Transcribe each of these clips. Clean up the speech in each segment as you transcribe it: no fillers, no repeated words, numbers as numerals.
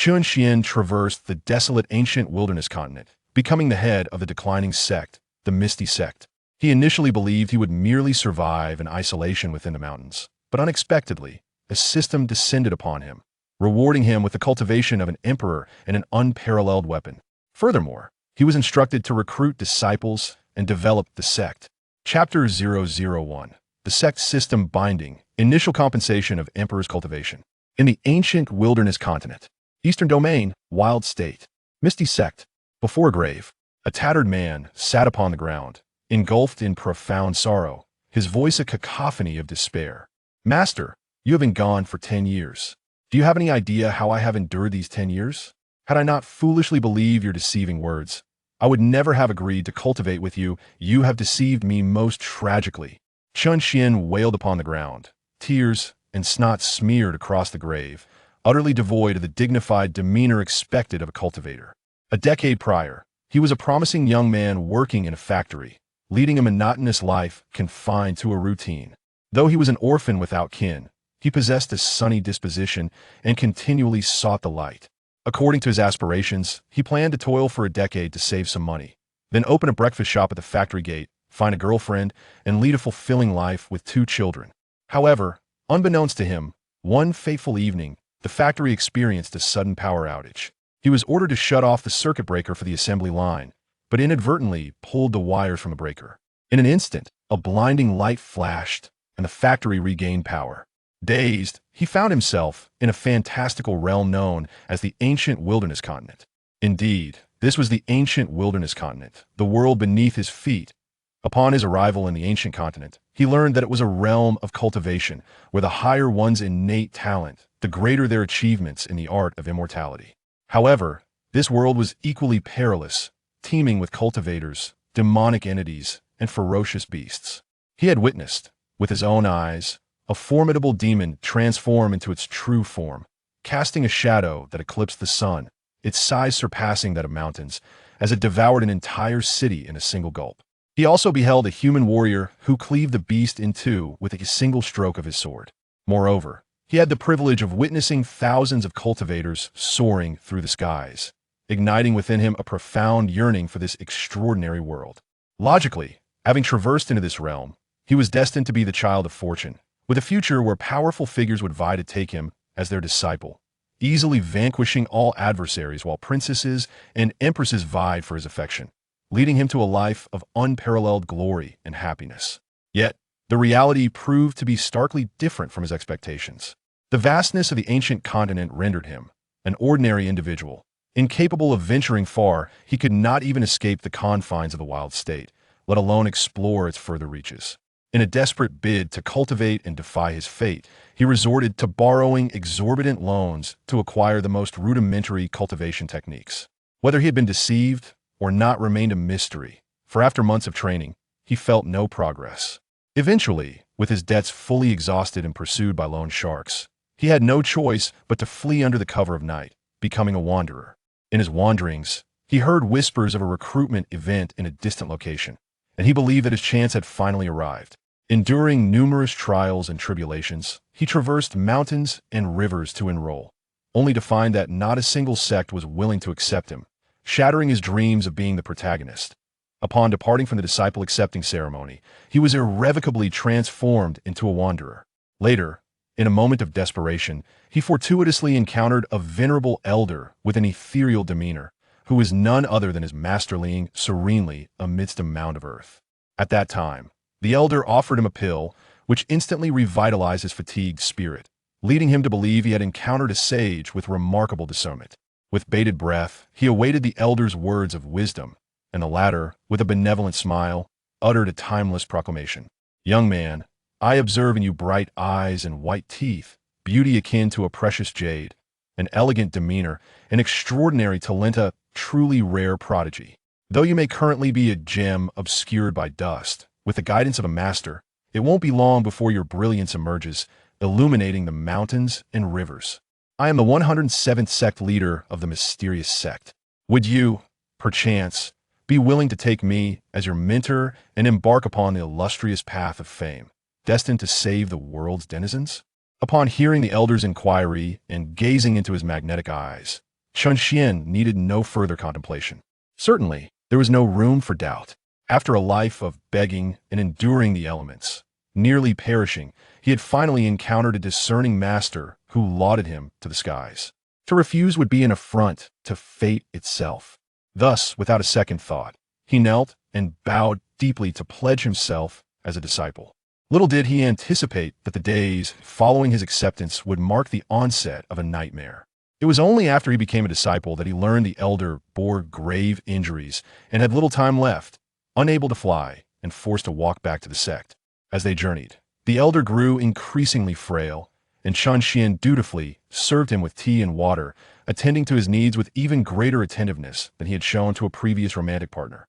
Chen Xuan traversed the desolate ancient wilderness continent, becoming the head of the declining sect, the Misty Sect. He initially believed he would merely survive in isolation within the mountains, but unexpectedly, a system descended upon him, rewarding him with the cultivation of an emperor and an unparalleled weapon. Furthermore, he was instructed to recruit disciples and develop the sect. Chapter 001. The Sect System Binding, Initial Compensation of Emperor's Cultivation. In the ancient wilderness continent, Eastern Domain, Wild State, Misty Sect, before a grave, a tattered man sat upon the ground, engulfed in profound sorrow, his voice a cacophony of despair. Master, you have been gone for 10 years. Do you have any idea how I have endured these 10 years? Had I not foolishly believed your deceiving words, I would never have agreed to cultivate with you. You have deceived me most tragically. Chen Xuan wailed upon the ground, tears and snot smeared across the grave, utterly devoid of the dignified demeanor expected of a cultivator. A decade prior, he was a promising young man working in a factory, leading a monotonous life confined to a routine. Though he was an orphan without kin, he possessed a sunny disposition and continually sought the light. According to his aspirations, he planned to toil for a decade to save some money, then open a breakfast shop at the factory gate, find a girlfriend, and lead a fulfilling life with 2 children. However, unbeknownst to him, one fateful evening, the factory experienced a sudden power outage. He was ordered to shut off the circuit breaker for the assembly line, but inadvertently pulled the wires from the breaker. In an instant, a blinding light flashed, and the factory regained power. Dazed, he found himself in a fantastical realm known as the ancient wilderness continent. Indeed, this was the ancient wilderness continent, the world beneath his feet. Upon his arrival in the ancient continent, he learned that it was a realm of cultivation, where the higher one's innate talent, the greater their achievements in the art of immortality. However, this world was equally perilous, teeming with cultivators, demonic entities, and ferocious beasts. He had witnessed, with his own eyes, a formidable demon transform into its true form, casting a shadow that eclipsed the sun, its size surpassing that of mountains, as it devoured an entire city in a single gulp. He also beheld a human warrior who cleaved the beast in two with a single stroke of his sword. Moreover, he had the privilege of witnessing thousands of cultivators soaring through the skies, igniting within him a profound yearning for this extraordinary world. Logically, having traversed into this realm, he was destined to be the child of fortune, with a future where powerful figures would vie to take him as their disciple, easily vanquishing all adversaries while princesses and empresses vied for his affection, leading him to a life of unparalleled glory and happiness. Yet, the reality proved to be starkly different from his expectations. The vastness of the ancient continent rendered him an ordinary individual. Incapable of venturing far, he could not even escape the confines of the wild state, let alone explore its further reaches. In a desperate bid to cultivate and defy his fate, he resorted to borrowing exorbitant loans to acquire the most rudimentary cultivation techniques. Whether he had been deceived or not remained a mystery, for after months of training, he felt no progress. Eventually, with his debts fully exhausted and pursued by loan sharks, he had no choice but to flee under the cover of night, becoming a wanderer. In his wanderings, he heard whispers of a recruitment event in a distant location, and he believed that his chance had finally arrived. Enduring numerous trials and tribulations, he traversed mountains and rivers to enroll, only to find that not a single sect was willing to accept him, shattering his dreams of being the protagonist. Upon departing from the disciple accepting ceremony, he was irrevocably transformed into a wanderer. Later, in a moment of desperation, he fortuitously encountered a venerable elder with an ethereal demeanor, who was none other than his masterling serenely amidst a mound of earth. At that time, the elder offered him a pill, which instantly revitalized his fatigued spirit, leading him to believe he had encountered a sage with remarkable discernment. With bated breath, he awaited the elder's words of wisdom, and the latter, with a benevolent smile, uttered a timeless proclamation. "Young man, I observe in you bright eyes and white teeth, beauty akin to a precious jade, an elegant demeanor, an extraordinary talent, a truly rare prodigy. Though you may currently be a gem obscured by dust, with the guidance of a master, it won't be long before your brilliance emerges, illuminating the mountains and rivers. I am the 107th sect leader of the mysterious sect. Would you, perchance, be willing to take me as your mentor and embark upon the illustrious path of fame, destined to save the world's denizens?" Upon hearing the elder's inquiry and gazing into his magnetic eyes, Chen Xuan needed no further contemplation. Certainly, there was no room for doubt. After a life of begging and enduring the elements, nearly perishing, he had finally encountered a discerning master who lauded him to the skies. To refuse would be an affront to fate itself. Thus, without a second thought, he knelt and bowed deeply to pledge himself as a disciple. Little did he anticipate that the days following his acceptance would mark the onset of a nightmare. It was only after he became a disciple that he learned the elder bore grave injuries and had little time left, unable to fly and forced to walk back to the sect. As they journeyed, the elder grew increasingly frail, and Chen Xuan dutifully served him with tea and water, attending to his needs with even greater attentiveness than he had shown to a previous romantic partner.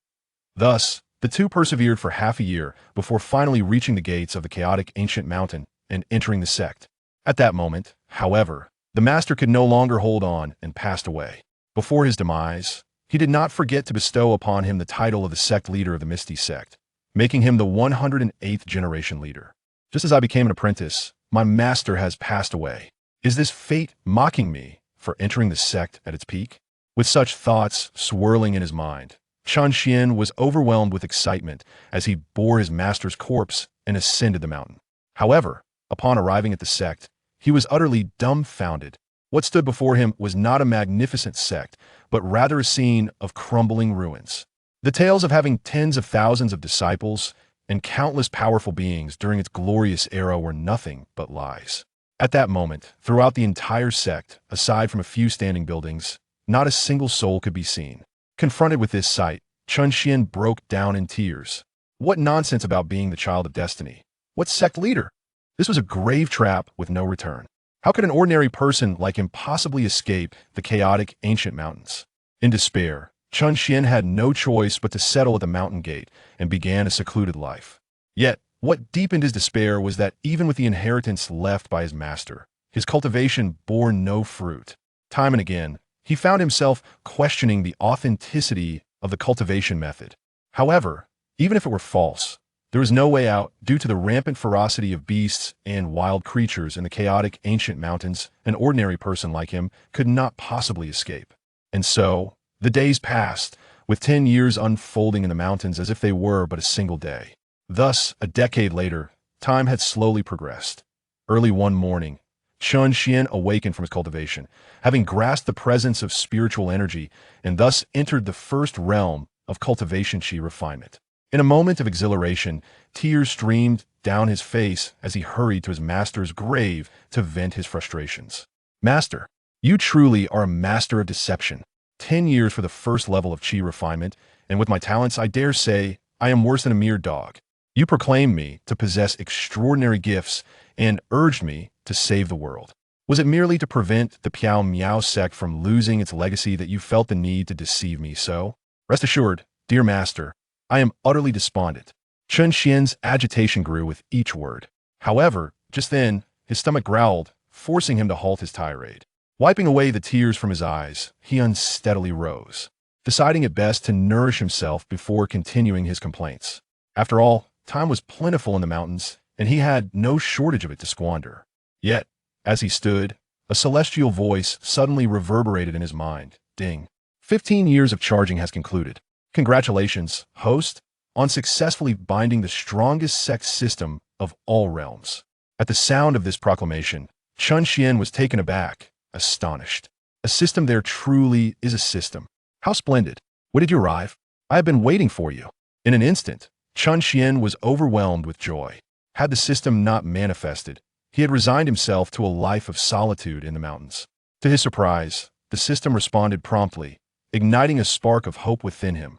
Thus, the two persevered for half a year before finally reaching the gates of the chaotic ancient mountain and entering the sect. At that moment, however, the master could no longer hold on and passed away. Before his demise, he did not forget to bestow upon him the title of the sect leader of the Misty Sect, making him the 108th generation leader. Just as I became an apprentice, my master has passed away. Is this fate mocking me for entering the sect at its peak? With such thoughts swirling in his mind, Chen Xuan was overwhelmed with excitement as he bore his master's corpse and ascended the mountain. However, upon arriving at the sect, he was utterly dumbfounded. What stood before him was not a magnificent sect, but rather a scene of crumbling ruins. The tales of having tens of thousands of disciples and countless powerful beings during its glorious era were nothing but lies. At that moment, throughout the entire sect, aside from a few standing buildings, not a single soul could be seen. Confronted with this sight, Chen Xuan broke down in tears. What nonsense about being the child of destiny? What sect leader? This was a grave trap with no return. How could an ordinary person like him possibly escape the chaotic ancient mountains? In despair, Chen Xuan had no choice but to settle at the mountain gate and began a secluded life. Yet, what deepened his despair was that even with the inheritance left by his master, his cultivation bore no fruit. Time and again, he found himself questioning the authenticity of the cultivation method. However, even if it were false, there was no way out due to the rampant ferocity of beasts and wild creatures in the chaotic ancient mountains. An ordinary person like him could not possibly escape. And so, the days passed, with 10 years unfolding in the mountains as if they were but a single day. Thus, a decade later, time had slowly progressed. Early one morning, Chen Xuan awakened from his cultivation, having grasped the presence of spiritual energy and thus entered the first realm of cultivation chi refinement. In a moment of exhilaration, tears streamed down his face as he hurried to his master's grave to vent his frustrations. Master, you truly are a master of deception. 10 years for the first level of chi refinement, and with my talents, I dare say I am worse than a mere dog. You proclaimed me to possess extraordinary gifts and urged me to save the world. Was it merely to prevent the Piao Miao sect from losing its legacy that you felt the need to deceive me so? Rest assured, dear master, I am utterly despondent. Chen Xuan's agitation grew with each word. However, just then, his stomach growled, forcing him to halt his tirade. Wiping away the tears from his eyes, he unsteadily rose, deciding it best to nourish himself before continuing his complaints. After all, time was plentiful in the mountains, and he had no shortage of it to squander. Yet, as he stood, a celestial voice suddenly reverberated in his mind. Ding. 15 years of charging has concluded. Congratulations, host, on successfully binding the strongest sect system of all realms. At the sound of this proclamation, Chen Xuan was taken aback, astonished. A system there truly is a system. How splendid. When did you arrive? I have been waiting for you. In an instant, Chen Xuan was overwhelmed with joy. Had the system not manifested, he had resigned himself to a life of solitude in the mountains. To his surprise, the system responded promptly, igniting a spark of hope within him.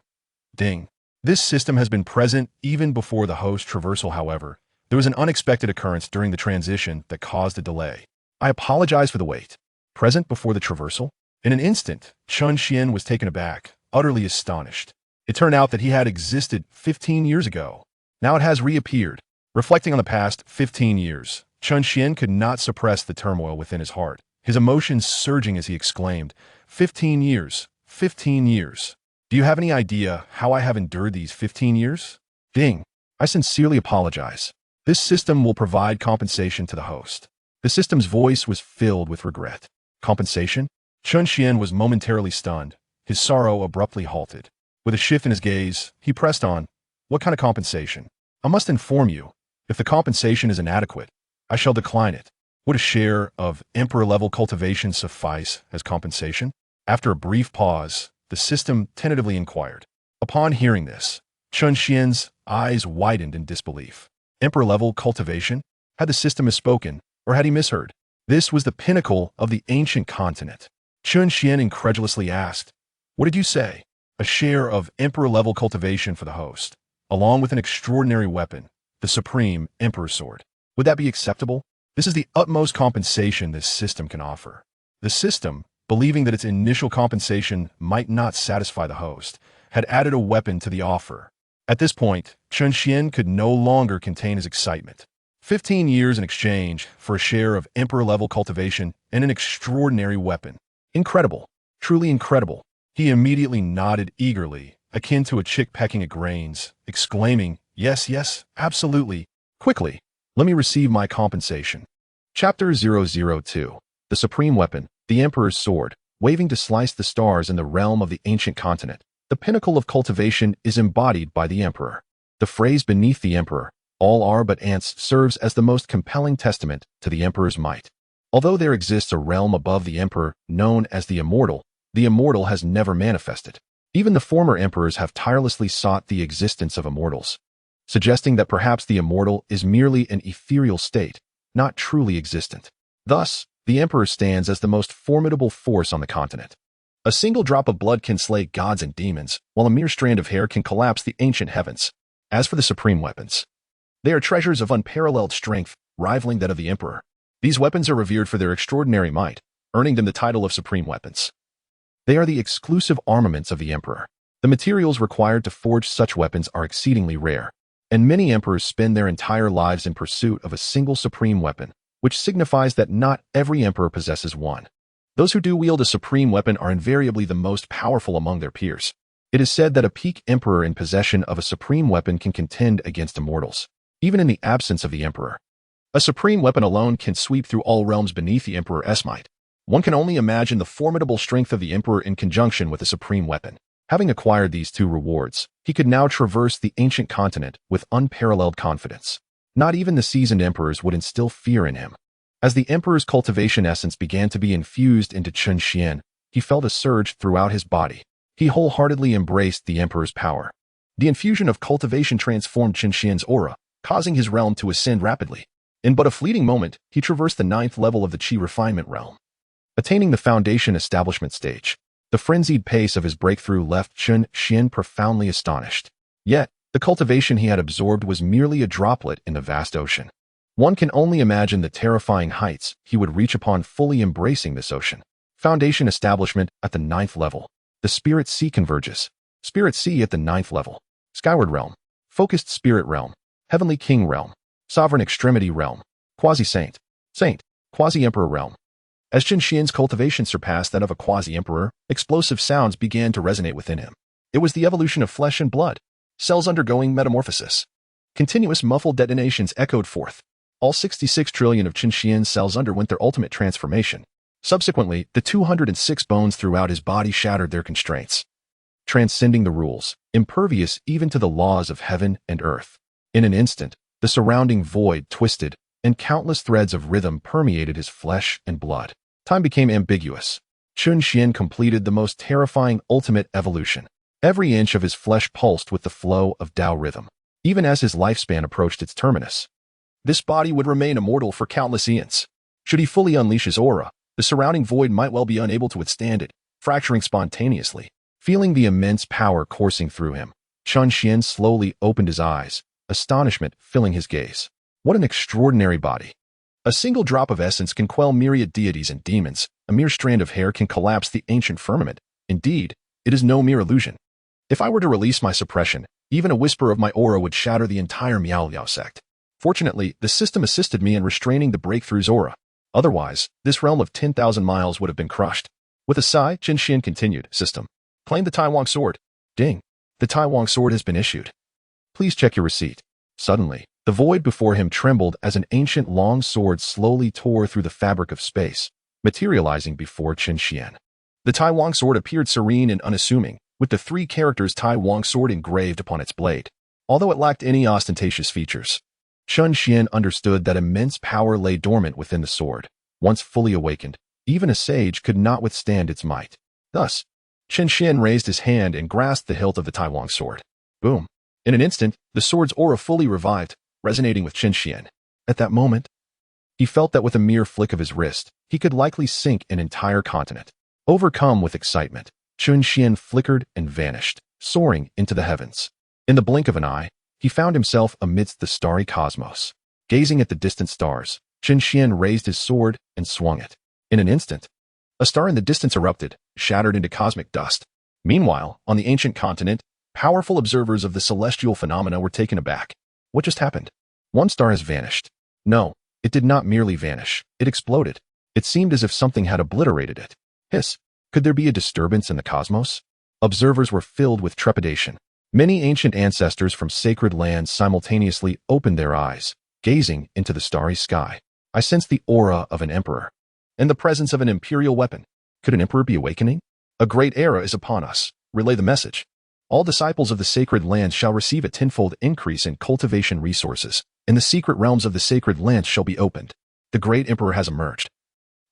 Ding. This system has been present even before the host traversal, however. There was an unexpected occurrence during the transition that caused a delay. I apologize for the wait. Present before the traversal? In an instant, Chen Xuan was taken aback, utterly astonished. It turned out that he had existed 15 years ago. Now it has reappeared. Reflecting on the past 15 years, Chen Xuan could not suppress the turmoil within his heart, his emotions surging as he exclaimed, 15 years, 15 years. Do you have any idea how I have endured these 15 years? Ding. I sincerely apologize. This system will provide compensation to the host. The system's voice was filled with regret. Compensation? Chen Xuan was momentarily stunned, his sorrow abruptly halted. With a shift in his gaze, he pressed on, "What kind of compensation? I must inform you, if the compensation is inadequate, I shall decline it. Would a share of emperor-level cultivation suffice as compensation?" After a brief pause, the system tentatively inquired. Upon hearing this, Chen Xian's eyes widened in disbelief. Emperor-level cultivation? Had the system misspoken, or had he misheard? This was the pinnacle of the ancient continent. Chen Xian incredulously asked, "What did you say?" "A share of emperor-level cultivation for the host, along with an extraordinary weapon, the supreme emperor sword. Would that be acceptable? This is the utmost compensation this system can offer." The system, believing that its initial compensation might not satisfy the host, had added a weapon to the offer. At this point, Chen Xian could no longer contain his excitement. 15 years in exchange for a share of emperor-level cultivation and an extraordinary weapon. Incredible. Truly incredible. He immediately nodded eagerly, akin to a chick pecking at grains, exclaiming, "Yes, yes, absolutely. Quickly, let me receive my compensation." Chapter 002. The Supreme Weapon, the Emperor's Sword, waving to slice the stars in the realm of the ancient continent. The pinnacle of cultivation is embodied by the Emperor. The phrase "beneath the Emperor, all are but ants" serves as the most compelling testament to the Emperor's might. Although there exists a realm above the Emperor known as the Immortal has never manifested. Even the former emperors have tirelessly sought the existence of immortals, suggesting that perhaps the Immortal is merely an ethereal state, not truly existent. Thus, the Emperor stands as the most formidable force on the continent. A single drop of blood can slay gods and demons, while a mere strand of hair can collapse the ancient heavens. As for the supreme weapons, they are treasures of unparalleled strength, rivaling that of the Emperor. These weapons are revered for their extraordinary might, earning them the title of supreme weapons. They are the exclusive armaments of the Emperor. The materials required to forge such weapons are exceedingly rare, and many emperors spend their entire lives in pursuit of a single supreme weapon, which signifies that not every emperor possesses one. Those who do wield a supreme weapon are invariably the most powerful among their peers. It is said that a peak emperor in possession of a supreme weapon can contend against immortals, even in the absence of the emperor. A supreme weapon alone can sweep through all realms beneath the emperor's might. One can only imagine the formidable strength of the emperor in conjunction with a supreme weapon. Having acquired these two rewards, he could now traverse the ancient continent with unparalleled confidence. Not even the seasoned emperors would instill fear in him. As the emperor's cultivation essence began to be infused into Chen Xian, he felt a surge throughout his body. He wholeheartedly embraced the emperor's power. The infusion of cultivation transformed Chen Xian's aura, causing his realm to ascend rapidly. In but a fleeting moment, he traversed the 9th level of the Qi refinement realm. Attaining the foundation establishment stage, the frenzied pace of his breakthrough left Chen Xian profoundly astonished. Yet, the cultivation he had absorbed was merely a droplet in the vast ocean. One can only imagine the terrifying heights he would reach upon fully embracing this ocean. Foundation establishment at the 9th level. The Spirit Sea converges. Spirit Sea at the 9th level. Skyward Realm. Focused Spirit Realm. Heavenly King Realm. Sovereign Extremity Realm. Quasi-Saint. Saint. Quasi-Emperor Realm. As Chen Xian's cultivation surpassed that of a quasi-emperor, explosive sounds began to resonate within him. It was the evolution of flesh and blood. Cells undergoing metamorphosis. Continuous muffled detonations echoed forth. All 66 trillion of Chen Xian's cells underwent their ultimate transformation. Subsequently, the 206 bones throughout his body shattered their constraints, transcending the rules, impervious even to the laws of heaven and earth. In an instant, the surrounding void twisted, and countless threads of rhythm permeated his flesh and blood. Time became ambiguous. Chen Xian completed the most terrifying ultimate evolution. Every inch of his flesh pulsed with the flow of Tao rhythm, even as his lifespan approached its terminus. This body would remain immortal for countless eons. Should he fully unleash his aura, the surrounding void might well be unable to withstand it, fracturing spontaneously. Feeling the immense power coursing through him, Chen Xian slowly opened his eyes, astonishment filling his gaze. What an extraordinary body! A single drop of essence can quell myriad deities and demons. A mere strand of hair can collapse the ancient firmament. Indeed, it is no mere illusion. If I were to release my suppression, even a whisper of my aura would shatter the entire Miao sect. Fortunately, the system assisted me in restraining the breakthrough's aura. Otherwise, this realm of 10,000 miles would have been crushed. With a sigh, Chen Xian continued, "System. Claim the Tai Wang sword." Ding. The Tai Wang sword has been issued. Please check your receipt. Suddenly, the void before him trembled as an ancient long sword slowly tore through the fabric of space, materializing before Chen Xian. The Tai Wang sword appeared serene and unassuming, with the three characters Tai Wang sword engraved upon its blade. Although it lacked any ostentatious features, Chen Xuan understood that immense power lay dormant within the sword. Once fully awakened, even a sage could not withstand its might. Thus, Chen Xuan raised his hand and grasped the hilt of the Tai Wang sword. Boom! In an instant, the sword's aura fully revived, resonating with Chen Xuan. At that moment, he felt that with a mere flick of his wrist, he could likely sink an entire continent. Overcome with excitement, Chen Xuan flickered and vanished, soaring into the heavens. In the blink of an eye, he found himself amidst the starry cosmos. Gazing at the distant stars, Chen Xuan raised his sword and swung it. In an instant, a star in the distance erupted, shattered into cosmic dust. Meanwhile, on the ancient continent, powerful observers of the celestial phenomena were taken aback. What just happened? One star has vanished. No, it did not merely vanish. It exploded. It seemed as if something had obliterated it. Hiss! Could there be a disturbance in the cosmos? Observers were filled with trepidation. Many ancient ancestors from sacred lands simultaneously opened their eyes, gazing into the starry sky. I sensed the aura of an emperor. In the presence of an imperial weapon. Could an emperor be awakening? A great era is upon us. Relay the message. All disciples of the sacred lands shall receive a tenfold increase in cultivation resources, and the secret realms of the sacred lands shall be opened. The great emperor has emerged.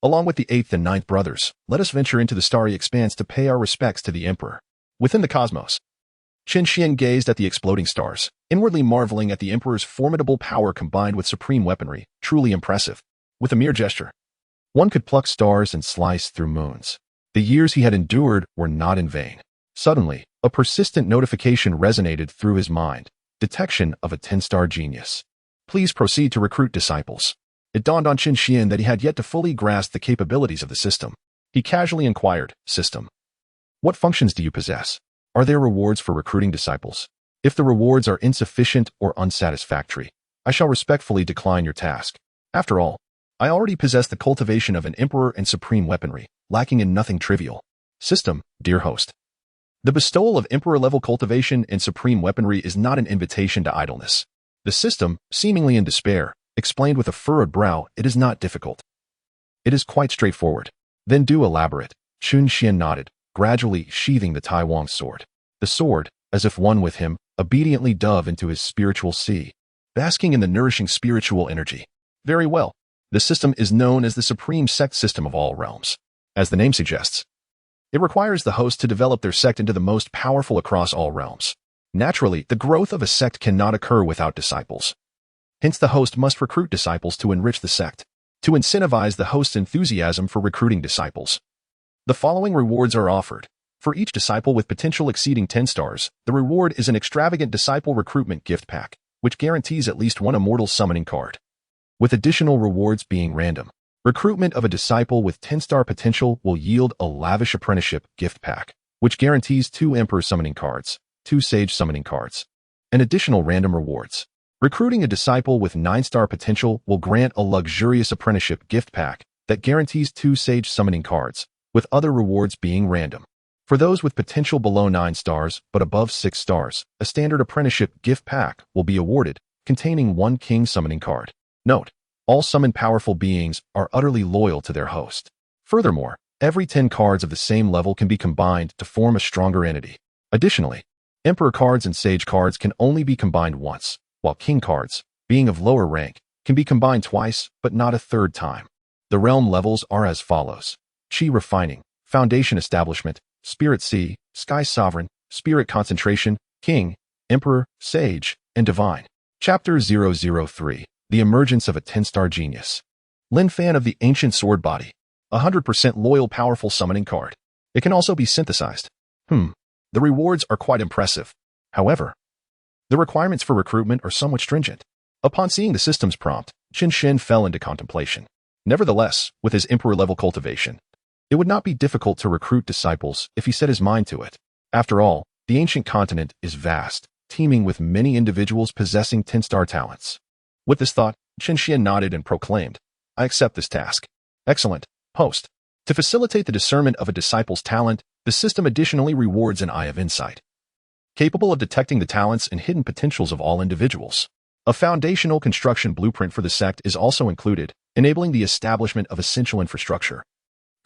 Along with the 8th and 9th brothers, let us venture into the starry expanse to pay our respects to the emperor. Within the cosmos, Chen Xuan gazed at the exploding stars, inwardly marveling at the emperor's formidable power combined with supreme weaponry, truly impressive. With a mere gesture, one could pluck stars and slice through moons. The years he had endured were not in vain. Suddenly, a persistent notification resonated through his mind. Detection of a 10-star genius. Please proceed to recruit disciples. It dawned on Chen Xuan that he had yet to fully grasp the capabilities of the system. He casually inquired, "System, what functions do you possess? Are there rewards for recruiting disciples? If the rewards are insufficient or unsatisfactory, I shall respectfully decline your task. After all, I already possess the cultivation of an emperor and supreme weaponry, lacking in nothing trivial. System, dear host. The bestowal of emperor-level cultivation and supreme weaponry is not an invitation to idleness." The system, seemingly in despair, explained with a furrowed brow, "It is not difficult. It is quite straightforward." "Then do elaborate." Chen Xuan nodded, gradually sheathing the Tai Wang sword. The sword, as if one with him, obediently dove into his spiritual sea, basking in the nourishing spiritual energy. Very well. The system is known as the Supreme Sect System of all realms. As the name suggests, it requires the host to develop their sect into the most powerful across all realms. Naturally, the growth of a sect cannot occur without disciples. Hence, the host must recruit disciples to enrich the sect, to incentivize the host's enthusiasm for recruiting disciples. The following rewards are offered. For each disciple with potential exceeding 10 stars, the reward is an extravagant disciple recruitment gift pack, which guarantees at least one immortal summoning card, with additional rewards being random. Recruitment of a disciple with 10-star potential will yield a lavish apprenticeship gift pack, which guarantees 2 emperor summoning cards, 2 sage summoning cards, and additional random rewards. Recruiting a disciple with 9-star potential will grant a luxurious apprenticeship gift pack that guarantees 2 sage summoning cards, with other rewards being random. For those with potential below 9 stars but above 6 stars, a standard apprenticeship gift pack will be awarded, containing 1 king summoning card. Note: all summoned powerful beings are utterly loyal to their host. Furthermore, every 10 cards of the same level can be combined to form a stronger entity. Additionally, emperor cards and sage cards can only be combined once, while king cards, being of lower rank, can be combined twice but not a third time. The realm levels are as follows: Chi Refining, Foundation Establishment, Spirit Sea, Sky Sovereign, Spirit Concentration, King, Emperor, Sage, and Divine. Chapter 003. The Emergence of a 10-Star Genius. Lin Fan of the Ancient Sword Body. 100% loyal powerful summoning card. It can also be synthesized. The rewards are quite impressive. However, the requirements for recruitment are somewhat stringent. Upon seeing the system's prompt, Chen Xuan fell into contemplation. Nevertheless, with his emperor-level cultivation, it would not be difficult to recruit disciples if he set his mind to it. After all, the ancient continent is vast, teeming with many individuals possessing 10-star talents. With this thought, Chen Xuan nodded and proclaimed, "I accept this task." Excellent, host. To facilitate the discernment of a disciple's talent, the system additionally rewards an eye of insight, capable of detecting the talents and hidden potentials of all individuals. A foundational construction blueprint for the sect is also included, enabling the establishment of essential infrastructure.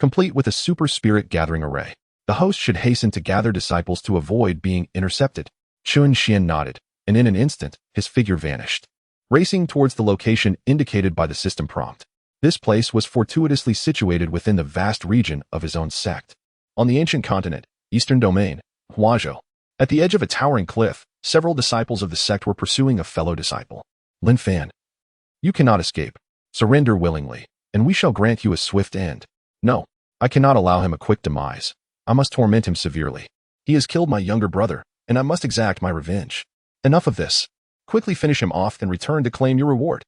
complete with a super spirit gathering array. The host should hasten to gather disciples to avoid being intercepted. Chen Xuan nodded, and in an instant, his figure vanished, racing towards the location indicated by the system prompt. This place was fortuitously situated within the vast region of his own sect. On the ancient continent, Eastern Domain, Huazhou. At the edge of a towering cliff, several disciples of the sect were pursuing a fellow disciple. Lin Fan, you cannot escape. Surrender willingly, and we shall grant you a swift end. No, I cannot allow him a quick demise. I must torment him severely. He has killed my younger brother, and I must exact my revenge. Enough of this. Quickly finish him off and return to claim your reward.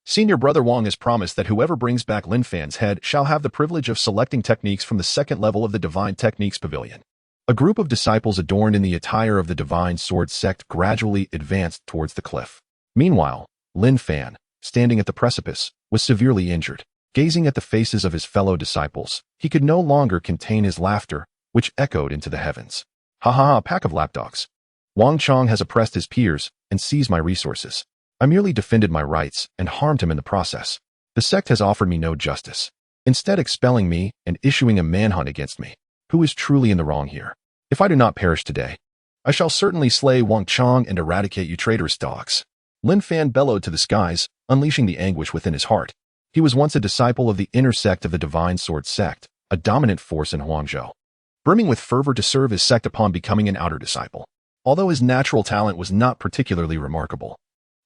Senior Brother Wang has promised that whoever brings back Lin Fan's head shall have the privilege of selecting techniques from the second level of the Divine Techniques Pavilion. A group of disciples adorned in the attire of the Divine Sword Sect gradually advanced towards the cliff. Meanwhile, Lin Fan, standing at the precipice, was severely injured. Gazing at the faces of his fellow disciples, he could no longer contain his laughter, which echoed into the heavens. Ha ha ha, pack of lapdogs. Wang Chong has oppressed his peers and seized my resources. I merely defended my rights and harmed him in the process. The sect has offered me no justice, instead expelling me and issuing a manhunt against me. Who is truly in the wrong here? If I do not perish today, I shall certainly slay Wang Chong and eradicate you traitorous dogs. Lin Fan bellowed to the skies, unleashing the anguish within his heart. He was once a disciple of the inner sect of the Divine Sword Sect, a dominant force in Huangzhou, brimming with fervor to serve his sect upon becoming an outer disciple. Although his natural talent was not particularly remarkable,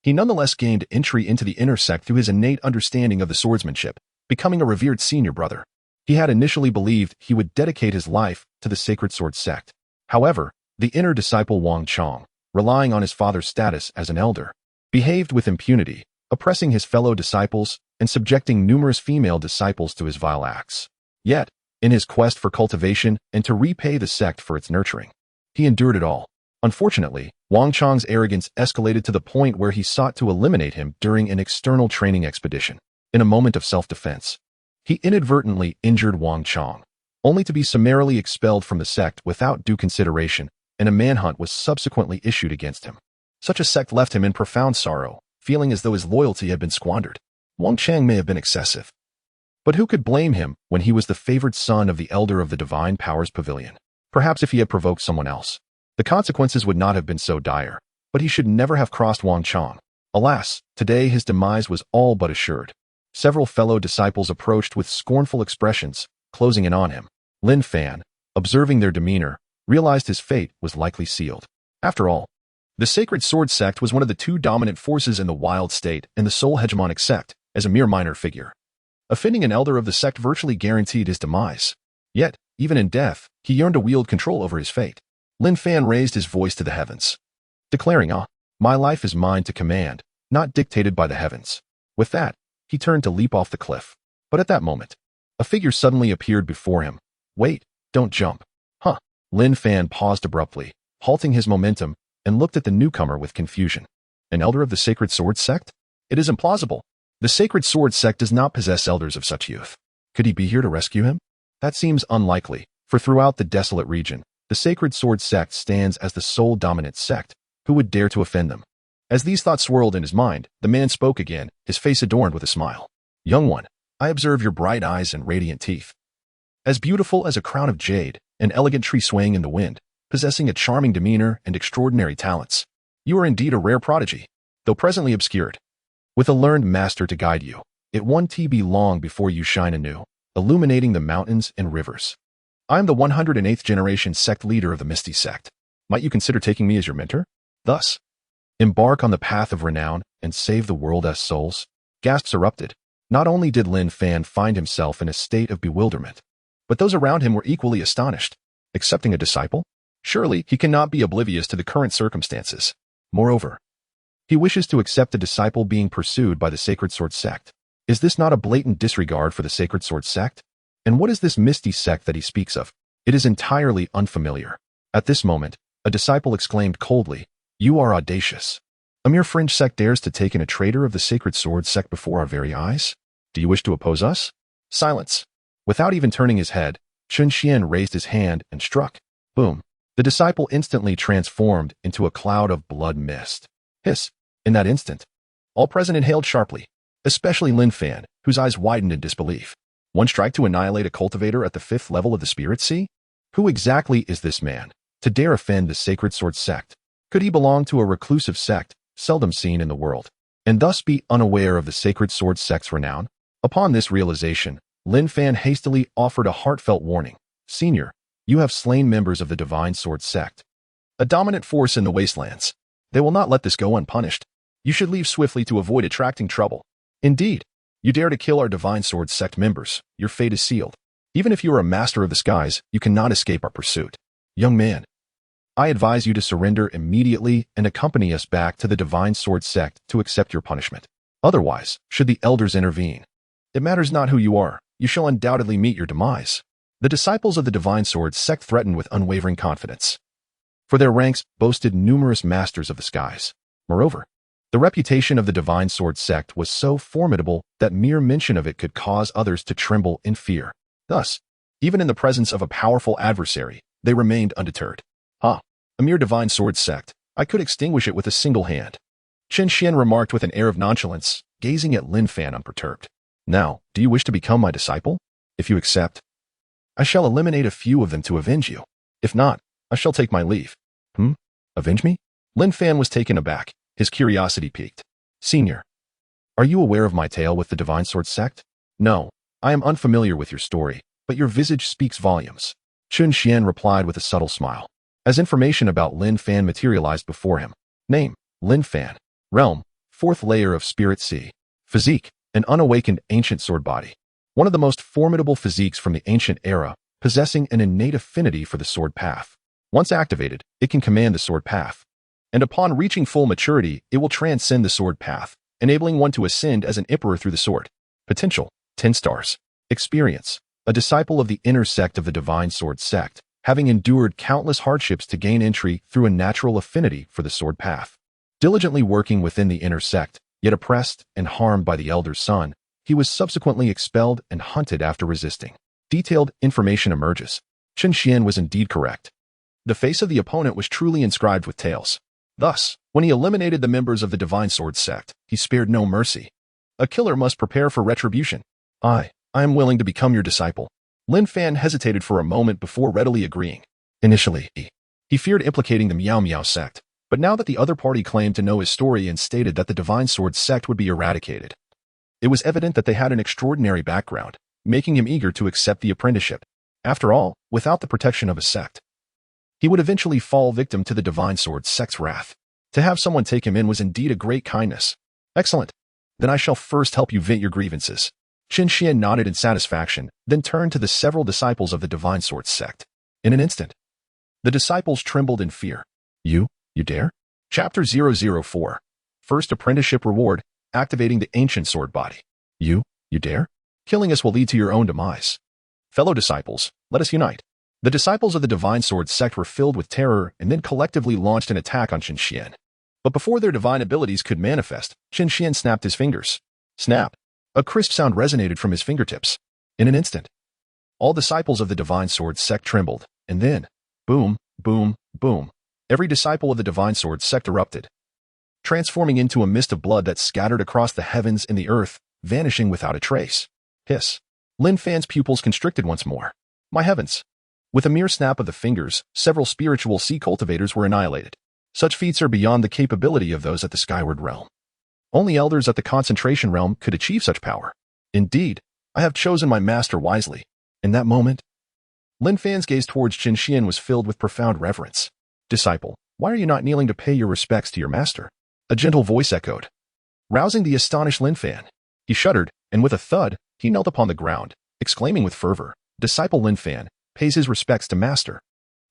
he nonetheless gained entry into the inner sect through his innate understanding of the swordsmanship, becoming a revered senior brother. He had initially believed he would dedicate his life to the Sacred Sword Sect. However, the inner disciple Wang Chong, relying on his father's status as an elder, behaved with impunity, oppressing his fellow disciples and subjecting numerous female disciples to his vile acts. Yet, in his quest for cultivation and to repay the sect for its nurturing, he endured it all. Unfortunately, Wang Chong's arrogance escalated to the point where he sought to eliminate him during an external training expedition. In a moment of self-defense, he inadvertently injured Wang Chong, only to be summarily expelled from the sect without due consideration, and a manhunt was subsequently issued against him. Such a sect left him in profound sorrow, feeling as though his loyalty had been squandered. Wang Chang may have been excessive, but who could blame him when he was the favored son of the elder of the Divine Powers Pavilion? Perhaps if he had provoked someone else, the consequences would not have been so dire, but he should never have crossed Wang Chong. Alas, today his demise was all but assured. Several fellow disciples approached with scornful expressions, closing in on him. Lin Fan, observing their demeanor, realized his fate was likely sealed. After all, the Sacred Sword Sect was one of the two dominant forces in the Wild State and the sole hegemonic sect, as a mere minor figure. Offending an elder of the sect virtually guaranteed his demise. Yet, even in death, he yearned to wield control over his fate. Lin Fan raised his voice to the heavens, declaring, my life is mine to command, not dictated by the heavens. With that, he turned to leap off the cliff. But at that moment, a figure suddenly appeared before him. Wait, don't jump. Huh. Lin Fan paused abruptly, halting his momentum, and looked at the newcomer with confusion. An elder of the Sacred Sword Sect? It is implausible. The Sacred Sword Sect does not possess elders of such youth. Could he be here to rescue him? That seems unlikely, for throughout the desolate region, the Sacred Sword Sect stands as the sole dominant sect. Who would dare to offend them? As these thoughts swirled in his mind, the man spoke again, his face adorned with a smile. Young one, I observe your bright eyes and radiant teeth. As beautiful as a crown of jade, an elegant tree swaying in the wind, possessing a charming demeanor and extraordinary talents. You are indeed a rare prodigy, though presently obscured. With a learned master to guide you, it won't be long before you shine anew, illuminating the mountains and rivers. I am the 108th generation sect leader of the Misty Sect. Might you consider taking me as your mentor? Thus, embark on the path of renown and save the world as souls. Gasps erupted. Not only did Lin Fan find himself in a state of bewilderment, but those around him were equally astonished. Accepting a disciple? Surely he cannot be oblivious to the current circumstances. Moreover, he wishes to accept a disciple being pursued by the Sacred Sword Sect. Is this not a blatant disregard for the Sacred Sword Sect? And what is this Misty Sect that he speaks of? It is entirely unfamiliar. At this moment, a disciple exclaimed coldly, You are audacious. A mere fringe sect dares to take in a traitor of the Sacred Sword Sect before our very eyes? Do you wish to oppose us? Silence. Without even turning his head, Chen Xuan raised his hand and struck. Boom. The disciple instantly transformed into a cloud of blood mist. Hiss. In that instant, all present inhaled sharply, especially Lin Fan, whose eyes widened in disbelief. One strike to annihilate a cultivator at the 5th level of the Spirit Sea? Who exactly is this man to dare offend the Sacred Sword Sect? Could he belong to a reclusive sect, seldom seen in the world, and thus be unaware of the Sacred Sword Sect's renown? Upon this realization, Lin Fan hastily offered a heartfelt warning. Senior, you have slain members of the Divine Sword Sect, a dominant force in the wastelands. They will not let this go unpunished. You should leave swiftly to avoid attracting trouble. Indeed, you dare to kill our Divine Sword Sect members, your fate is sealed. Even if you are a master of the skies, you cannot escape our pursuit. Young man, I advise you to surrender immediately and accompany us back to the Divine Sword Sect to accept your punishment. Otherwise, should the elders intervene, it matters not who you are, you shall undoubtedly meet your demise. The disciples of the Divine Sword Sect threatened with unwavering confidence, for their ranks boasted numerous masters of the skies. Moreover, the reputation of the Divine Sword Sect was so formidable that mere mention of it could cause others to tremble in fear. Thus, even in the presence of a powerful adversary, they remained undeterred. A mere Divine Sword Sect, I could extinguish it with a single hand, Chen Xuan remarked with an air of nonchalance, gazing at Lin Fan unperturbed. Now, do you wish to become my disciple? If you accept, I shall eliminate a few of them to avenge you. If not, I shall take my leave. Avenge me? Lin Fan was taken aback, his curiosity piqued. Senior, are you aware of my tale with the Divine Sword Sect? No, I am unfamiliar with your story, but your visage speaks volumes. Chen Xuan replied with a subtle smile, as information about Lin Fan materialized before him. Name, Lin Fan. Realm, 4th layer of Spirit Sea. Physique, an unawakened ancient sword body. One of the most formidable physiques from the ancient era, possessing an innate affinity for the sword path. Once activated, it can command the sword path, and upon reaching full maturity, it will transcend the sword path, enabling one to ascend as an emperor through the sword. Potential, 10 stars. Experience, a disciple of the inner sect of the Divine Sword Sect, having endured countless hardships to gain entry through a natural affinity for the sword path. Diligently working within the inner sect, yet oppressed and harmed by the elder's son, he was subsequently expelled and hunted after resisting. Detailed information emerges. Chen Xuan was indeed correct. The face of the opponent was truly inscribed with tales. Thus, when he eliminated the members of the Divine Sword Sect, he spared no mercy. A killer must prepare for retribution. I am willing to become your disciple. Lin Fan hesitated for a moment before readily agreeing. Initially, he feared implicating the Miao Miao sect, but now that the other party claimed to know his story and stated that the Divine Sword Sect would be eradicated, it was evident that they had an extraordinary background, making him eager to accept the apprenticeship. After all, without the protection of a sect, he would eventually fall victim to the Divine Sword Sect's wrath. To have someone take him in was indeed a great kindness. Excellent. Then I shall first help you vent your grievances. Chen Xuan nodded in satisfaction, then turned to the several disciples of the Divine Sword Sect. In an instant, the disciples trembled in fear. You dare? Chapter 004. First apprenticeship reward, activating the ancient sword body. You dare? Killing us will lead to your own demise. Fellow disciples, let us unite. The disciples of the Divine Sword Sect were filled with terror and then collectively launched an attack on Chen Xuan. But before their divine abilities could manifest, Chen Xuan snapped his fingers. Snap! A crisp sound resonated from his fingertips. In an instant, all disciples of the Divine Sword Sect trembled, and then, boom, boom, boom, every disciple of the Divine Sword Sect erupted, transforming into a mist of blood that scattered across the heavens and the earth, vanishing without a trace. Hiss. Lin Fan's pupils constricted once more. My heavens! With a mere snap of the fingers, several spiritual sea cultivators were annihilated. Such feats are beyond the capability of those at the Skyward Realm. Only elders at the Concentration Realm could achieve such power. Indeed, I have chosen my master wisely. In that moment, Lin Fan's gaze towards Chen Xuan was filled with profound reverence. Disciple, why are you not kneeling to pay your respects to your master? A gentle voice echoed, rousing the astonished Lin Fan. He shuddered, and with a thud, he knelt upon the ground, exclaiming with fervor, Disciple Lin Fan pays his respects to master.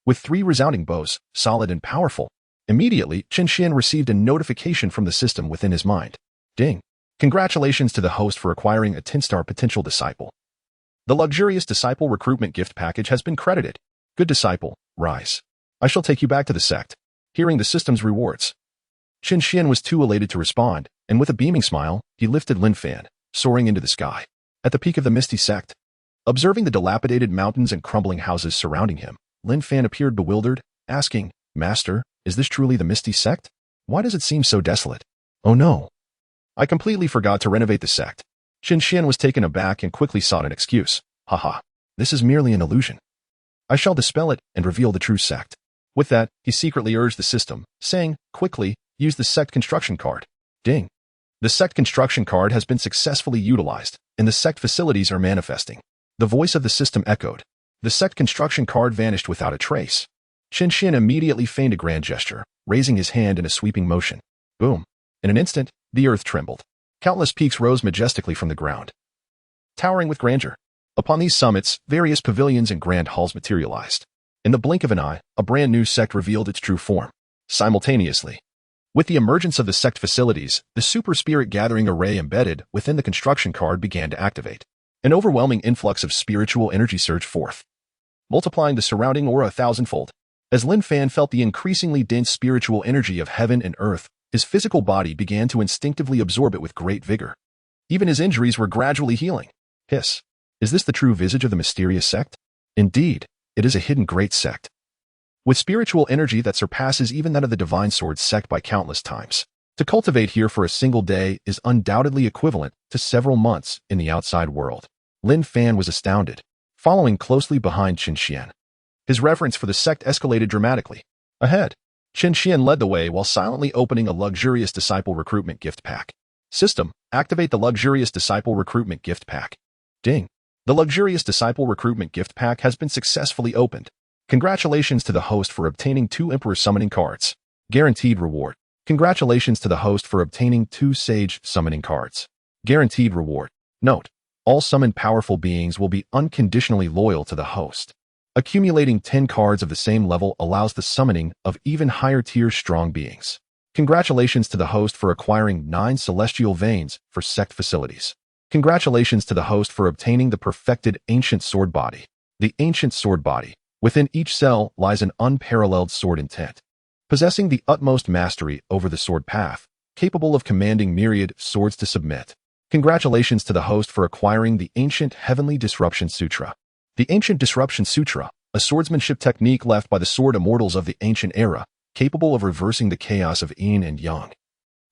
With 3 resounding bows, solid and powerful. Immediately, Chen Xuan received a notification from the system within his mind. Ding. Congratulations to the host for acquiring a 10-star potential disciple. The luxurious disciple recruitment gift package has been credited. Good disciple, rise. I shall take you back to the sect. Hearing the system's rewards, Chen Xuan was too elated to respond, and with a beaming smile, he lifted Lin Fan, soaring into the sky. At the peak of the Misty Sect, observing the dilapidated mountains and crumbling houses surrounding him, Lin Fan appeared bewildered, asking, Master, is this truly the Misty Sect? Why does it seem so desolate? Oh no. I completely forgot to renovate the sect. Chen Xuan was taken aback and quickly sought an excuse. Haha, this is merely an illusion. I shall dispel it and reveal the true sect. With that, he secretly urged the system, saying, quickly, use the sect construction card. Ding. The sect construction card has been successfully utilized, and the sect facilities are manifesting. The voice of the system echoed. The sect construction card vanished without a trace. Chen Xuan immediately feigned a grand gesture, raising his hand in a sweeping motion. Boom. In an instant, the earth trembled. Countless peaks rose majestically from the ground, towering with grandeur. Upon these summits, various pavilions and grand halls materialized. In the blink of an eye, a brand new sect revealed its true form. Simultaneously, with the emergence of the sect facilities, the super spirit gathering array embedded within the construction card began to activate. An overwhelming influx of spiritual energy surged forth, multiplying the surrounding aura 1,000-fold. As Lin Fan felt the increasingly dense spiritual energy of heaven and earth, his physical body began to instinctively absorb it with great vigor. Even his injuries were gradually healing. Hiss. Is this the true visage of the mysterious sect? Indeed, it is a hidden great sect, with spiritual energy that surpasses even that of the Divine Sword sect by countless times. To cultivate here for a single day is undoubtedly equivalent to several months in the outside world. Lin Fan was astounded, following closely behind Chen Xuan. His reverence for the sect escalated dramatically. Ahead, Chen Xuan led the way while silently opening a luxurious disciple recruitment gift pack. System, activate the luxurious disciple recruitment gift pack. Ding. The luxurious disciple recruitment gift pack has been successfully opened. Congratulations to the host for obtaining 2 Emperor summoning cards. Guaranteed reward. Congratulations to the host for obtaining 2 Sage summoning cards. Guaranteed reward. Note, all summoned powerful beings will be unconditionally loyal to the host. Accumulating 10 cards of the same level allows the summoning of even higher tier strong beings. Congratulations to the host for acquiring 9 celestial veins for sect facilities. Congratulations to the host for obtaining the perfected ancient sword body. The ancient sword body. Within each cell lies an unparalleled sword intent, possessing the utmost mastery over the sword path, capable of commanding myriad swords to submit. Congratulations to the host for acquiring the ancient Heavenly Disruption Sutra. The Ancient Disruption Sutra, a swordsmanship technique left by the sword immortals of the ancient era, capable of reversing the chaos of yin and yang,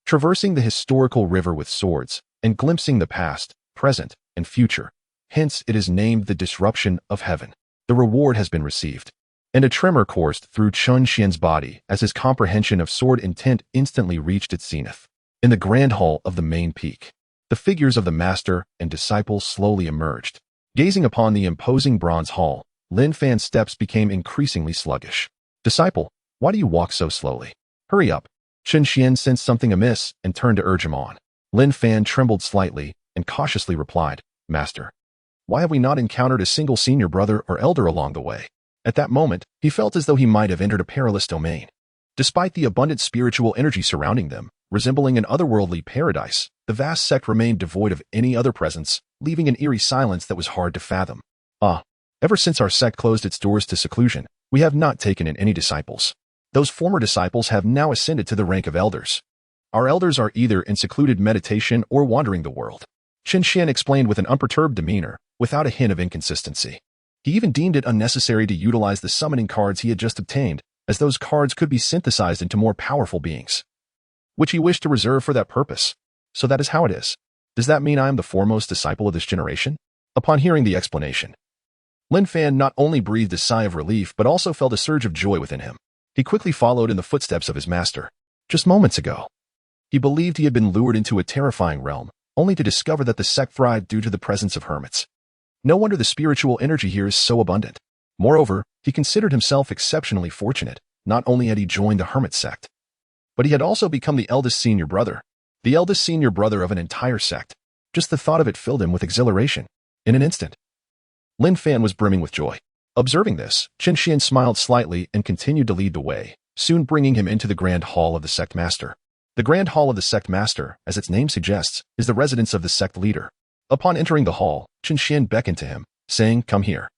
traversing the historical river with swords, and glimpsing the past, present, and future. Hence, it is named the Disruption of Heaven. The reward has been received. And a tremor coursed through Chen Xuan's body as his comprehension of sword intent instantly reached its zenith. In the grand hall of the main peak, the figures of the master and disciple slowly emerged. Gazing upon the imposing bronze hall, Lin Fan's steps became increasingly sluggish. Disciple, why do you walk so slowly? Hurry up. Chen Xuan sensed something amiss and turned to urge him on. Lin Fan trembled slightly and cautiously replied, Master, why have we not encountered a single senior brother or elder along the way? At that moment, he felt as though he might have entered a perilous domain. Despite the abundant spiritual energy surrounding them, resembling an otherworldly paradise, the vast sect remained devoid of any other presence, leaving an eerie silence that was hard to fathom. Ever since our sect closed its doors to seclusion, we have not taken in any disciples. Those former disciples have now ascended to the rank of elders. Our elders are either in secluded meditation or wandering the world. Chen Xuan explained with an unperturbed demeanor, without a hint of inconsistency. He even deemed it unnecessary to utilize the summoning cards he had just obtained, as those cards could be synthesized into more powerful beings, which he wished to reserve for that purpose. So that is how it is. Does that mean I am the foremost disciple of this generation? Upon hearing the explanation, Lin Fan not only breathed a sigh of relief but also felt a surge of joy within him. He quickly followed in the footsteps of his master. Just moments ago, he believed he had been lured into a terrifying realm, only to discover that the sect thrived due to the presence of hermits. No wonder the spiritual energy here is so abundant. Moreover, he considered himself exceptionally fortunate. Not only had he joined the hermit sect, but he had also become the eldest senior brother of an entire sect. Just the thought of it filled him with exhilaration. In an instant, Lin Fan was brimming with joy. Observing this, Chen Xuan smiled slightly and continued to lead the way, soon bringing him into the Grand Hall of the Sect Master. The Grand Hall of the Sect Master, as its name suggests, is the residence of the sect leader. Upon entering the hall, Chen Xuan beckoned to him, saying, Come here.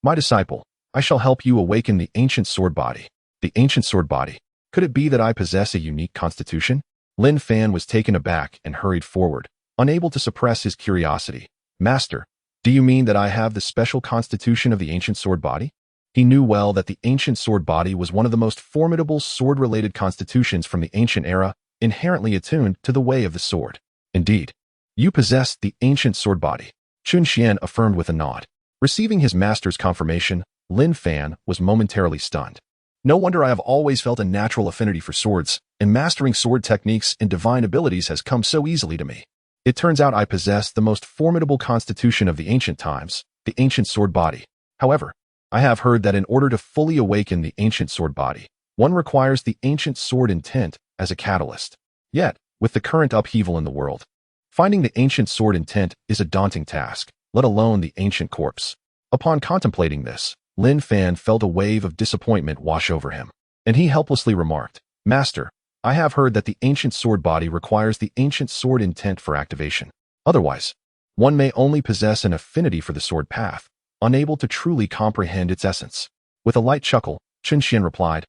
My disciple, I shall help you awaken the ancient sword body. The ancient sword body. Could it be that I possess a unique constitution? Lin Fan was taken aback and hurried forward, unable to suppress his curiosity. Master, do you mean that I have the special constitution of the ancient sword body? He knew well that the ancient sword body was one of the most formidable sword-related constitutions from the ancient era, inherently attuned to the way of the sword. Indeed, You possess the ancient sword body, Chen Xuan affirmed with a nod. Receiving his master's confirmation, Lin Fan was momentarily stunned. No wonder I have always felt a natural affinity for swords, and mastering sword techniques and divine abilities has come so easily to me. It turns out I possess the most formidable constitution of the ancient times, the ancient sword body. However, I have heard that in order to fully awaken the ancient sword body, one requires the ancient sword intent as a catalyst. Yet, with the current upheaval in the world, finding the ancient sword intent is a daunting task, let alone the ancient corpse. Upon contemplating this, Lin Fan felt a wave of disappointment wash over him, and he helplessly remarked, Master, I have heard that the ancient sword body requires the ancient sword intent for activation. Otherwise, one may only possess an affinity for the sword path, unable to truly comprehend its essence. With a light chuckle, Chen Xuan replied,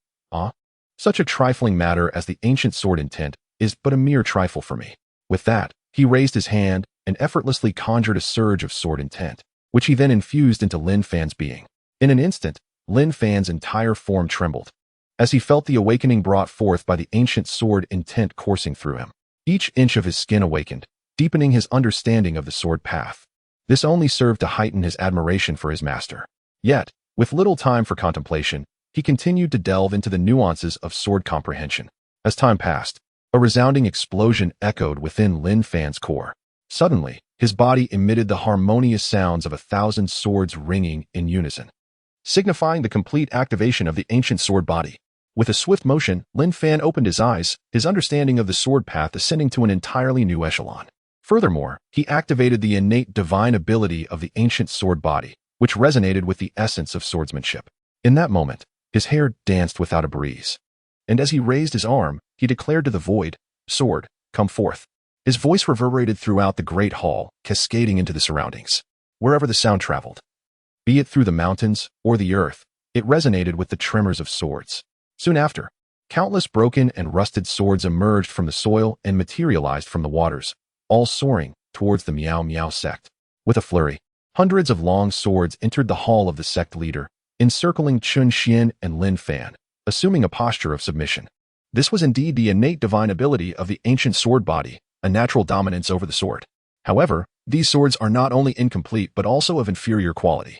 such a trifling matter as the ancient sword intent is but a mere trifle for me. With that, he raised his hand and effortlessly conjured a surge of sword intent, which he then infused into Lin Fan's being. In an instant, Lin Fan's entire form trembled, as he felt the awakening brought forth by the ancient sword intent coursing through him. Each inch of his skin awakened, deepening his understanding of the sword path. This only served to heighten his admiration for his master. Yet, with little time for contemplation, he continued to delve into the nuances of sword comprehension. As time passed, a resounding explosion echoed within Lin Fan's core. Suddenly, his body emitted the harmonious sounds of 1,000 swords ringing in unison, signifying the complete activation of the ancient sword body. With a swift motion, Lin Fan opened his eyes, his understanding of the sword path ascending to an entirely new echelon. Furthermore, he activated the innate divine ability of the ancient sword body, which resonated with the essence of swordsmanship. In that moment, his hair danced without a breeze, and as he raised his arm, he declared to the void, Sword, come forth. His voice reverberated throughout the great hall, cascading into the surroundings. Wherever the sound traveled, be it through the mountains or the earth, it resonated with the tremors of swords. Soon after, countless broken and rusted swords emerged from the soil and materialized from the waters, all soaring towards the Misty Sect. With a flurry, hundreds of long swords entered the hall of the sect leader, encircling Chen Xuan and Lin Fan, assuming a posture of submission. This was indeed the innate divine ability of the ancient sword body, a natural dominance over the sword. However, these swords are not only incomplete but also of inferior quality,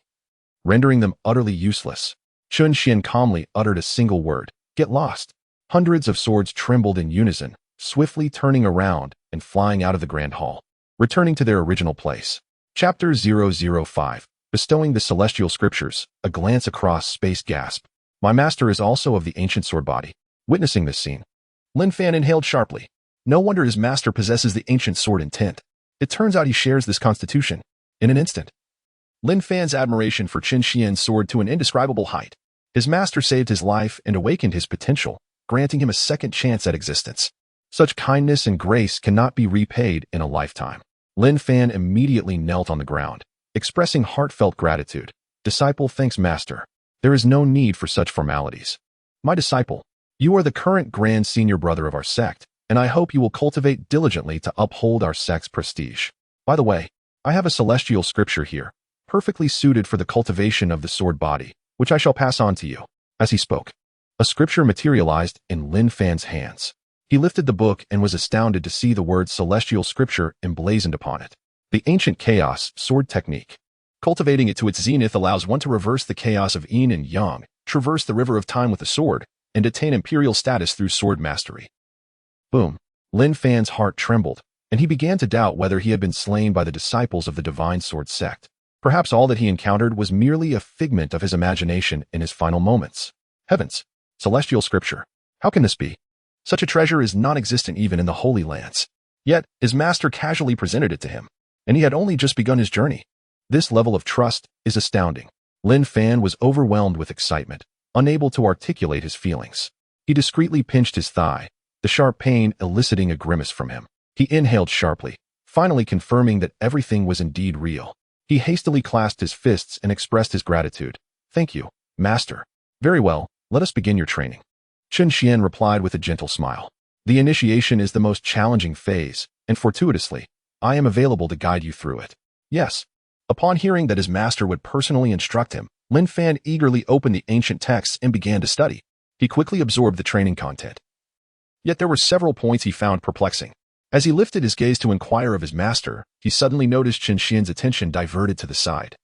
rendering them utterly useless. Chen Xuan calmly uttered a single word, get lost. Hundreds of swords trembled in unison, swiftly turning around and flying out of the grand hall, returning to their original place. Chapter 005. Bestowing the Celestial Scriptures, a glance across space gasp. My master is also of the ancient sword body. Witnessing this scene, Lin Fan inhaled sharply. No wonder his master possesses the ancient sword intent. It turns out he shares this constitution. In an instant, Lin Fan's admiration for Chen Xuan soared to an indescribable height. His master saved his life and awakened his potential, granting him a second chance at existence. Such kindness and grace cannot be repaid in a lifetime. Lin Fan immediately knelt on the ground, expressing heartfelt gratitude. Disciple thanks master. There is no need for such formalities. My disciple, you are the current grand senior brother of our sect, and I hope you will cultivate diligently to uphold our sect's prestige. By the way, I have a celestial scripture here, perfectly suited for the cultivation of the sword body, which I shall pass on to you. As he spoke, a scripture materialized in Lin Fan's hands. He lifted the book and was astounded to see the word celestial scripture emblazoned upon it. The ancient chaos sword technique. Cultivating it to its zenith allows one to reverse the chaos of yin and yang, traverse the river of time with the sword, and attain imperial status through sword mastery. Boom. Lin Fan's heart trembled, and he began to doubt whether he had been slain by the disciples of the divine sword sect. Perhaps all that he encountered was merely a figment of his imagination in his final moments. Heavens! Celestial scripture. How can this be? Such a treasure is non-existent even in the Holy Lands. Yet, his master casually presented it to him, and he had only just begun his journey. This level of trust is astounding. Lin Fan was overwhelmed with excitement, unable to articulate his feelings. He discreetly pinched his thigh, the sharp pain eliciting a grimace from him. He inhaled sharply, finally confirming that everything was indeed real. He hastily clasped his fists and expressed his gratitude. Thank you, master. Very well, let us begin your training. Chen Xuan replied with a gentle smile. The initiation is the most challenging phase, and fortuitously, I am available to guide you through it. Yes. Upon hearing that his master would personally instruct him, Lin Fan eagerly opened the ancient texts and began to study. He quickly absorbed the training content. Yet there were several points he found perplexing. As he lifted his gaze to inquire of his master, he suddenly noticed Chen Xuan's attention diverted to the side.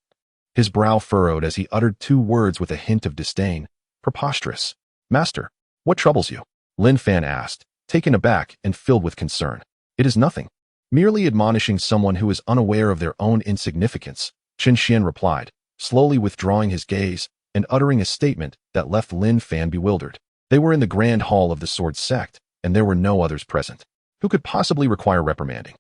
His brow furrowed as he uttered two words with a hint of disdain. Preposterous. Master, what troubles you? Lin Fan asked, taken aback and filled with concern. It is nothing. Merely admonishing someone who is unaware of their own insignificance, Chen Xuan replied, slowly withdrawing his gaze and uttering a statement that left Lin Fan bewildered. They were in the grand hall of the Sword Sect, and there were no others present. Who could possibly require reprimanding?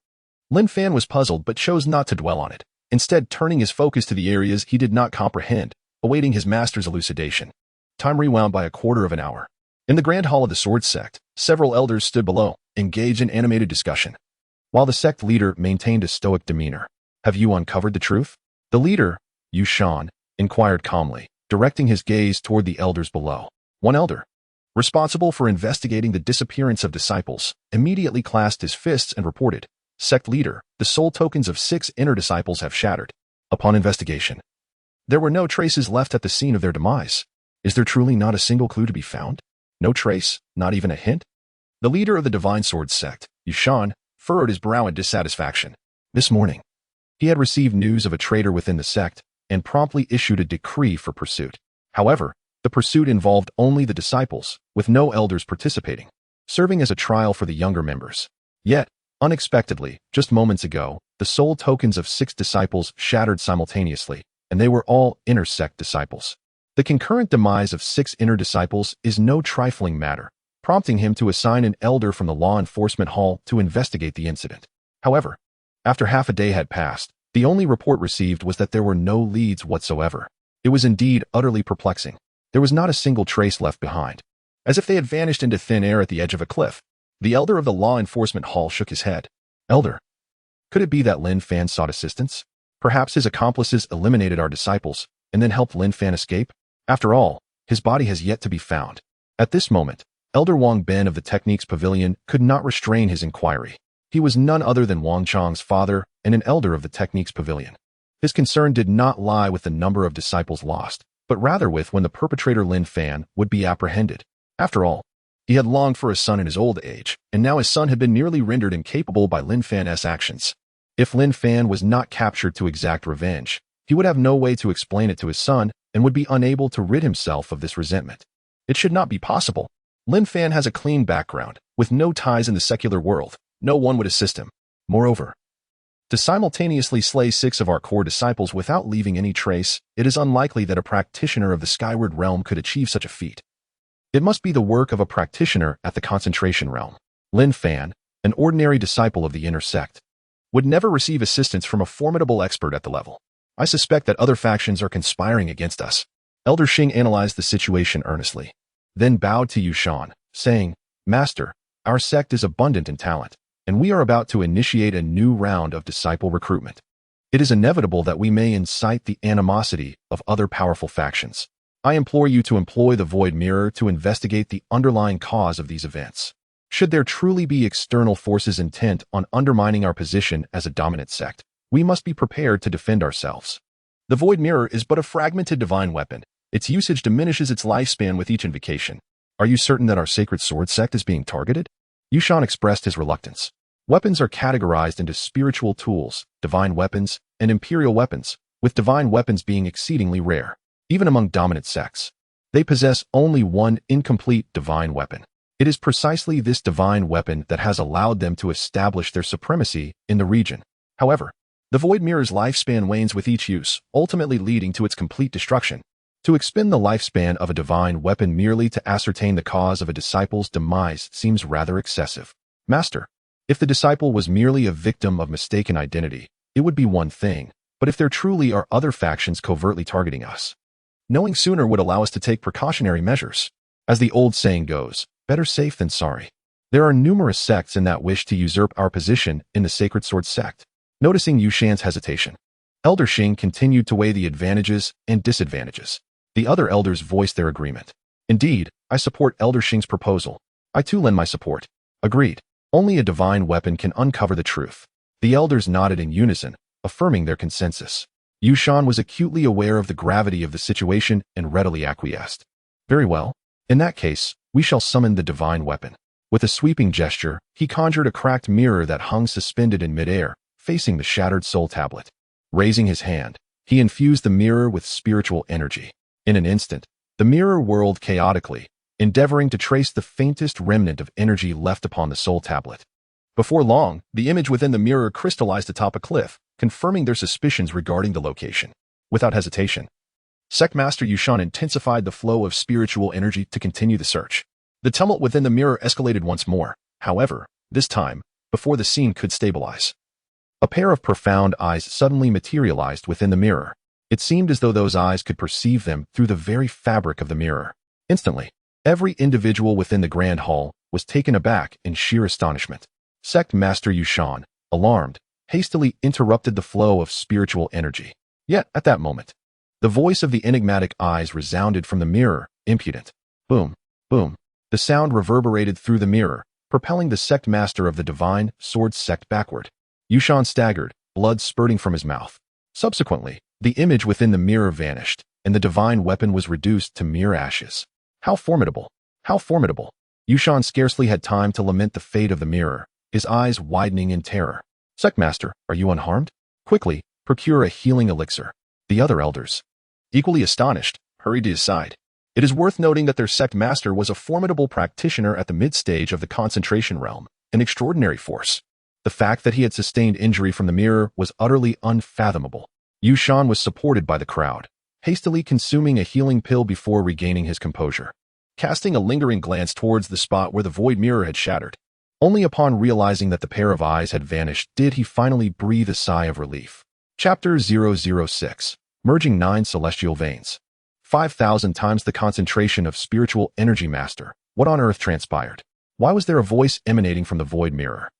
Lin Fan was puzzled but chose not to dwell on it, instead turning his focus to the areas he did not comprehend, awaiting his master's elucidation. Time rewound by a quarter of an hour. In the grand hall of the Sword Sect, several elders stood below, engaged in animated discussion, while the sect leader maintained a stoic demeanor. Have you uncovered the truth? The leader, Xuan, inquired calmly, directing his gaze toward the elders below. One elder, responsible for investigating the disappearance of disciples, immediately clasped his fists and reported, Sect leader, the soul tokens of 6 inner disciples have shattered. Upon investigation, there were no traces left at the scene of their demise. Is there truly not a single clue to be found? No trace, not even a hint? The leader of the Divine Sword Sect, Xuan, furrowed his brow in dissatisfaction. This morning, he had received news of a traitor within the sect and promptly issued a decree for pursuit. However, the pursuit involved only the disciples, with no elders participating, serving as a trial for the younger members. Yet, unexpectedly, just moments ago, the soul tokens of 6 disciples shattered simultaneously, and they were all inner sect disciples. The concurrent demise of 6 inner disciples is no trifling matter, prompting him to assign an elder from the law enforcement hall to investigate the incident. However, after half a day had passed, the only report received was that there were no leads whatsoever. It was indeed utterly perplexing. There was not a single trace left behind, as if they had vanished into thin air at the edge of a cliff. The elder of the law enforcement hall shook his head. Elder, could it be that Lin Fan sought assistance? Perhaps his accomplices eliminated our disciples and then helped Lin Fan escape? After all, his body has yet to be found. At this moment, Elder Wang Ben of the Techniques Pavilion could not restrain his inquiry. He was none other than Wang Chang's father and an elder of the Techniques Pavilion. His concern did not lie with the number of disciples lost, but rather with when the perpetrator Lin Fan would be apprehended. After all, he had longed for a son in his old age, and now his son had been nearly rendered incapable by Lin Fan's actions. If Lin Fan was not captured to exact revenge, he would have no way to explain it to his son and would be unable to rid himself of this resentment. It should not be possible. Lin Fan has a clean background, with no ties in the secular world. No one would assist him. Moreover, to simultaneously slay 6 of our core disciples without leaving any trace, it is unlikely that a practitioner of the Skyward Realm could achieve such a feat. It must be the work of a practitioner at the Concentration Realm. Lin Fan, an ordinary disciple of the Inner Sect, would never receive assistance from a formidable expert at the level. I suspect that other factions are conspiring against us. Elder Xing analyzed the situation earnestly, then bowed to Xuan, saying, Master, our sect is abundant in talent, and we are about to initiate a new round of disciple recruitment. It is inevitable that we may incite the animosity of other powerful factions. I implore you to employ the Void Mirror to investigate the underlying cause of these events. Should there truly be external forces intent on undermining our position as a dominant sect, we must be prepared to defend ourselves. The Void Mirror is but a fragmented divine weapon. Its usage diminishes its lifespan with each invocation. Are you certain that our sacred sword sect is being targeted? Xuan expressed his reluctance. Weapons are categorized into spiritual tools, divine weapons, and imperial weapons, with divine weapons being exceedingly rare. Even among dominant sects, they possess only one incomplete divine weapon. It is precisely this divine weapon that has allowed them to establish their supremacy in the region. However, the Void Mirror's lifespan wanes with each use, ultimately leading to its complete destruction. To expend the lifespan of a divine weapon merely to ascertain the cause of a disciple's demise seems rather excessive. Master, if the disciple was merely a victim of mistaken identity, it would be one thing, but if there truly are other factions covertly targeting us, knowing sooner would allow us to take precautionary measures. As the old saying goes, better safe than sorry. There are numerous sects in that wish to usurp our position in the Sacred Sword Sect. Noticing Xuan's hesitation, Elder Xing continued to weigh the advantages and disadvantages. The other elders voiced their agreement. Indeed, I support Elder Xing's proposal. I too lend my support. Agreed. Only a divine weapon can uncover the truth. The elders nodded in unison, affirming their consensus. Xuan was acutely aware of the gravity of the situation and readily acquiesced. Very well. In that case, we shall summon the divine weapon. With a sweeping gesture, he conjured a cracked mirror that hung suspended in midair, facing the shattered soul tablet. Raising his hand, he infused the mirror with spiritual energy. In an instant, the mirror whirled chaotically, endeavoring to trace the faintest remnant of energy left upon the soul tablet. Before long, the image within the mirror crystallized atop a cliff, confirming their suspicions regarding the location. Without hesitation, Sect Master Yushan intensified the flow of spiritual energy to continue the search. The tumult within the mirror escalated once more, however, this time, before the scene could stabilize. A pair of profound eyes suddenly materialized within the mirror. It seemed as though those eyes could perceive them through the very fabric of the mirror. Instantly, every individual within the grand hall was taken aback in sheer astonishment. Sect Master Yushan, alarmed, hastily interrupted the flow of spiritual energy. Yet, at that moment, the voice of the enigmatic eyes resounded from the mirror, impudent. Boom, boom. The sound reverberated through the mirror, propelling the sect master of the divine sword sect backward. Yushan staggered, blood spurting from his mouth. Subsequently, the image within the mirror vanished, and the divine weapon was reduced to mere ashes. How formidable! How formidable! Yushan scarcely had time to lament the fate of the mirror, his eyes widening in terror. Sect master, are you unharmed? Quickly, procure a healing elixir. The other elders, equally astonished, hurried to his side. It is worth noting that their sect master was a formidable practitioner at the mid-stage of the concentration realm, an extraordinary force. The fact that he had sustained injury from the mirror was utterly unfathomable. Yushan was supported by the crowd, hastily consuming a healing pill before regaining his composure. Casting a lingering glance towards the spot where the void mirror had shattered, only upon realizing that the pair of eyes had vanished did he finally breathe a sigh of relief. Chapter 006. Merging 9 Celestial Veins. 5,000 times the concentration of spiritual energy master. What on earth transpired? Why was there a voice emanating from the void mirror?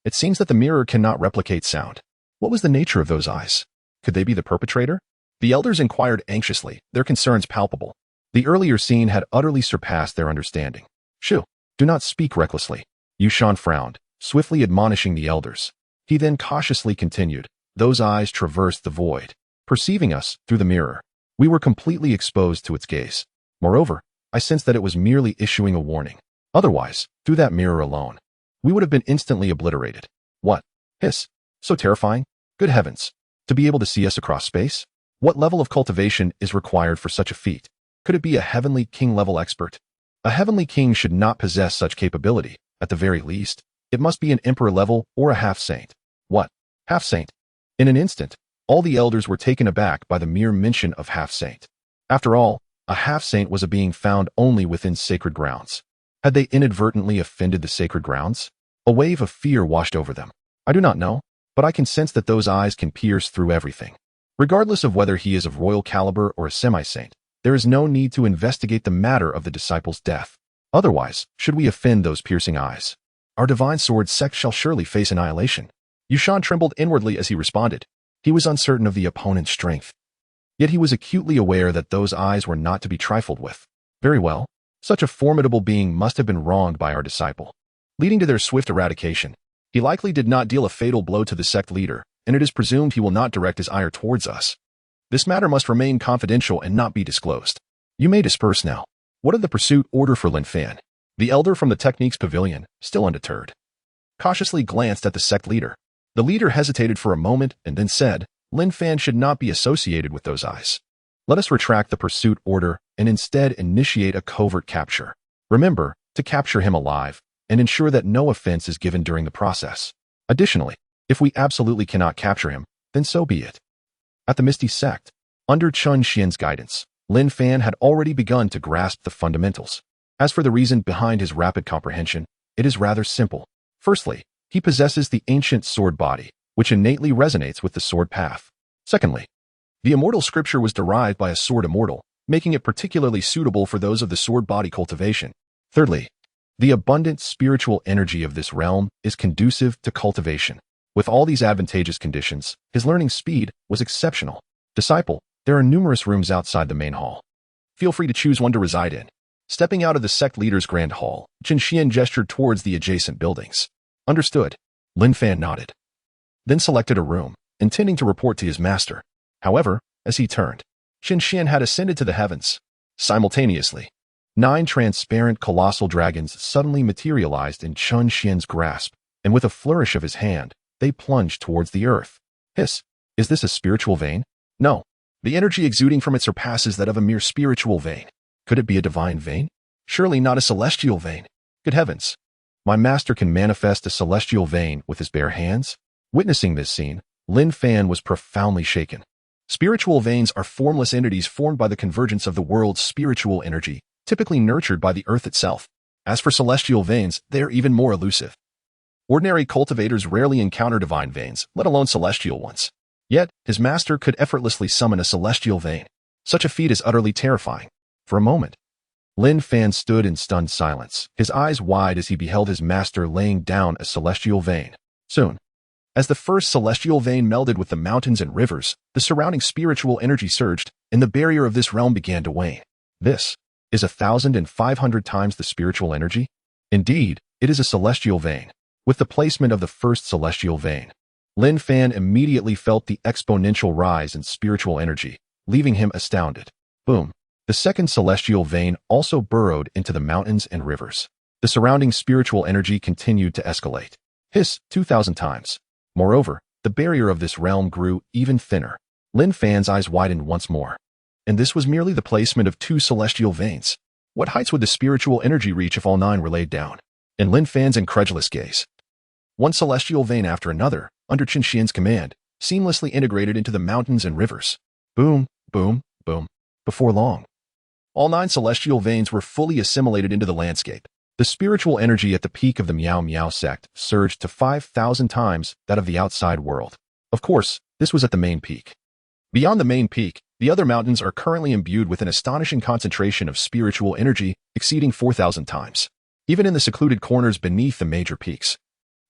It seems that the mirror cannot replicate sound. What was the nature of those eyes? Could they be the perpetrator? The elders inquired anxiously, their concerns palpable. The earlier scene had utterly surpassed their understanding. Shoo, do not speak recklessly. Yushan frowned, swiftly admonishing the elders. He then cautiously continued. Those eyes traversed the void, perceiving us through the mirror. We were completely exposed to its gaze. Moreover, I sensed that it was merely issuing a warning. Otherwise, through that mirror alone, we would have been instantly obliterated. What? Hiss. So terrifying. Good heavens. To be able to see us across space? What level of cultivation is required for such a feat? Could it be a heavenly king-level expert? A heavenly king should not possess such capability. At the very least, it must be an emperor level or a half-saint. What? Half-saint? In an instant, all the elders were taken aback by the mere mention of half-saint. After all, a half-saint was a being found only within sacred grounds. Had they inadvertently offended the sacred grounds? A wave of fear washed over them. I do not know, but I can sense that those eyes can pierce through everything. Regardless of whether he is of royal caliber or a semi-saint, there is no need to investigate the matter of the disciple's death. Otherwise, should we offend those piercing eyes, our divine sword sect shall surely face annihilation. Yushan trembled inwardly as he responded. He was uncertain of the opponent's strength. Yet he was acutely aware that those eyes were not to be trifled with. Very well. Such a formidable being must have been wronged by our disciple, leading to their swift eradication. He likely did not deal a fatal blow to the sect leader, and it is presumed he will not direct his ire towards us. This matter must remain confidential and not be disclosed. You may disperse now. What of the pursuit order for Lin Fan? The elder from the Techniques Pavilion, still undeterred, cautiously glanced at the sect leader. The leader hesitated for a moment and then said, Lin Fan should not be associated with those eyes. Let us retract the pursuit order and instead initiate a covert capture. Remember, to capture him alive and ensure that no offense is given during the process. Additionally, if we absolutely cannot capture him, then so be it. At the Misty Sect, under Chen Xuan's guidance, Lin Fan had already begun to grasp the fundamentals. As for the reason behind his rapid comprehension, it is rather simple. Firstly, he possesses the ancient sword body, which innately resonates with the sword path. Secondly, the immortal scripture was derived by a sword immortal, making it particularly suitable for those of the sword body cultivation. Thirdly, the abundant spiritual energy of this realm is conducive to cultivation. With all these advantageous conditions, his learning speed was exceptional. Disciple, there are numerous rooms outside the main hall. Feel free to choose one to reside in. Stepping out of the sect leader's grand hall, Chen Xuan gestured towards the adjacent buildings. Understood. Lin Fan nodded, then selected a room, intending to report to his master. However, as he turned, Chen Xuan had ascended to the heavens. Simultaneously, 9 transparent colossal dragons suddenly materialized in Chen Xuan's grasp, and with a flourish of his hand, they plunged towards the earth. Hiss! Is this a spiritual vein? No. The energy exuding from it surpasses that of a mere spiritual vein. Could it be a divine vein? Surely not a celestial vein. Good heavens! My master can manifest a celestial vein with his bare hands? Witnessing this scene, Lin Fan was profoundly shaken. Spiritual veins are formless entities formed by the convergence of the world's spiritual energy, typically nurtured by the earth itself. As for celestial veins, they are even more elusive. Ordinary cultivators rarely encounter divine veins, let alone celestial ones. Yet, his master could effortlessly summon a celestial vein. Such a feat is utterly terrifying. For a moment, Lin Fan stood in stunned silence, his eyes wide as he beheld his master laying down a celestial vein. Soon, as the first celestial vein melded with the mountains and rivers, the surrounding spiritual energy surged, and the barrier of this realm began to wane. This is 1,500 times the spiritual energy? Indeed, it is a celestial vein. With the placement of the first celestial vein, Lin Fan immediately felt the exponential rise in spiritual energy, leaving him astounded. Boom! The second celestial vein also burrowed into the mountains and rivers. The surrounding spiritual energy continued to escalate. Hiss! 2,000 times. Moreover, the barrier of this realm grew even thinner. Lin Fan's eyes widened once more. And this was merely the placement of 2 celestial veins. What heights would the spiritual energy reach if all 9 were laid down? In Lin Fan's incredulous gaze, one celestial vein after another, under Chen Xuan's command, seamlessly integrated into the mountains and rivers. Boom, boom, boom. Before long, all 9 celestial veins were fully assimilated into the landscape. The spiritual energy at the peak of the Miao Miao sect surged to 5,000 times that of the outside world. Of course, this was at the main peak. Beyond the main peak, the other mountains are currently imbued with an astonishing concentration of spiritual energy exceeding 4,000 times. Even in the secluded corners beneath the major peaks,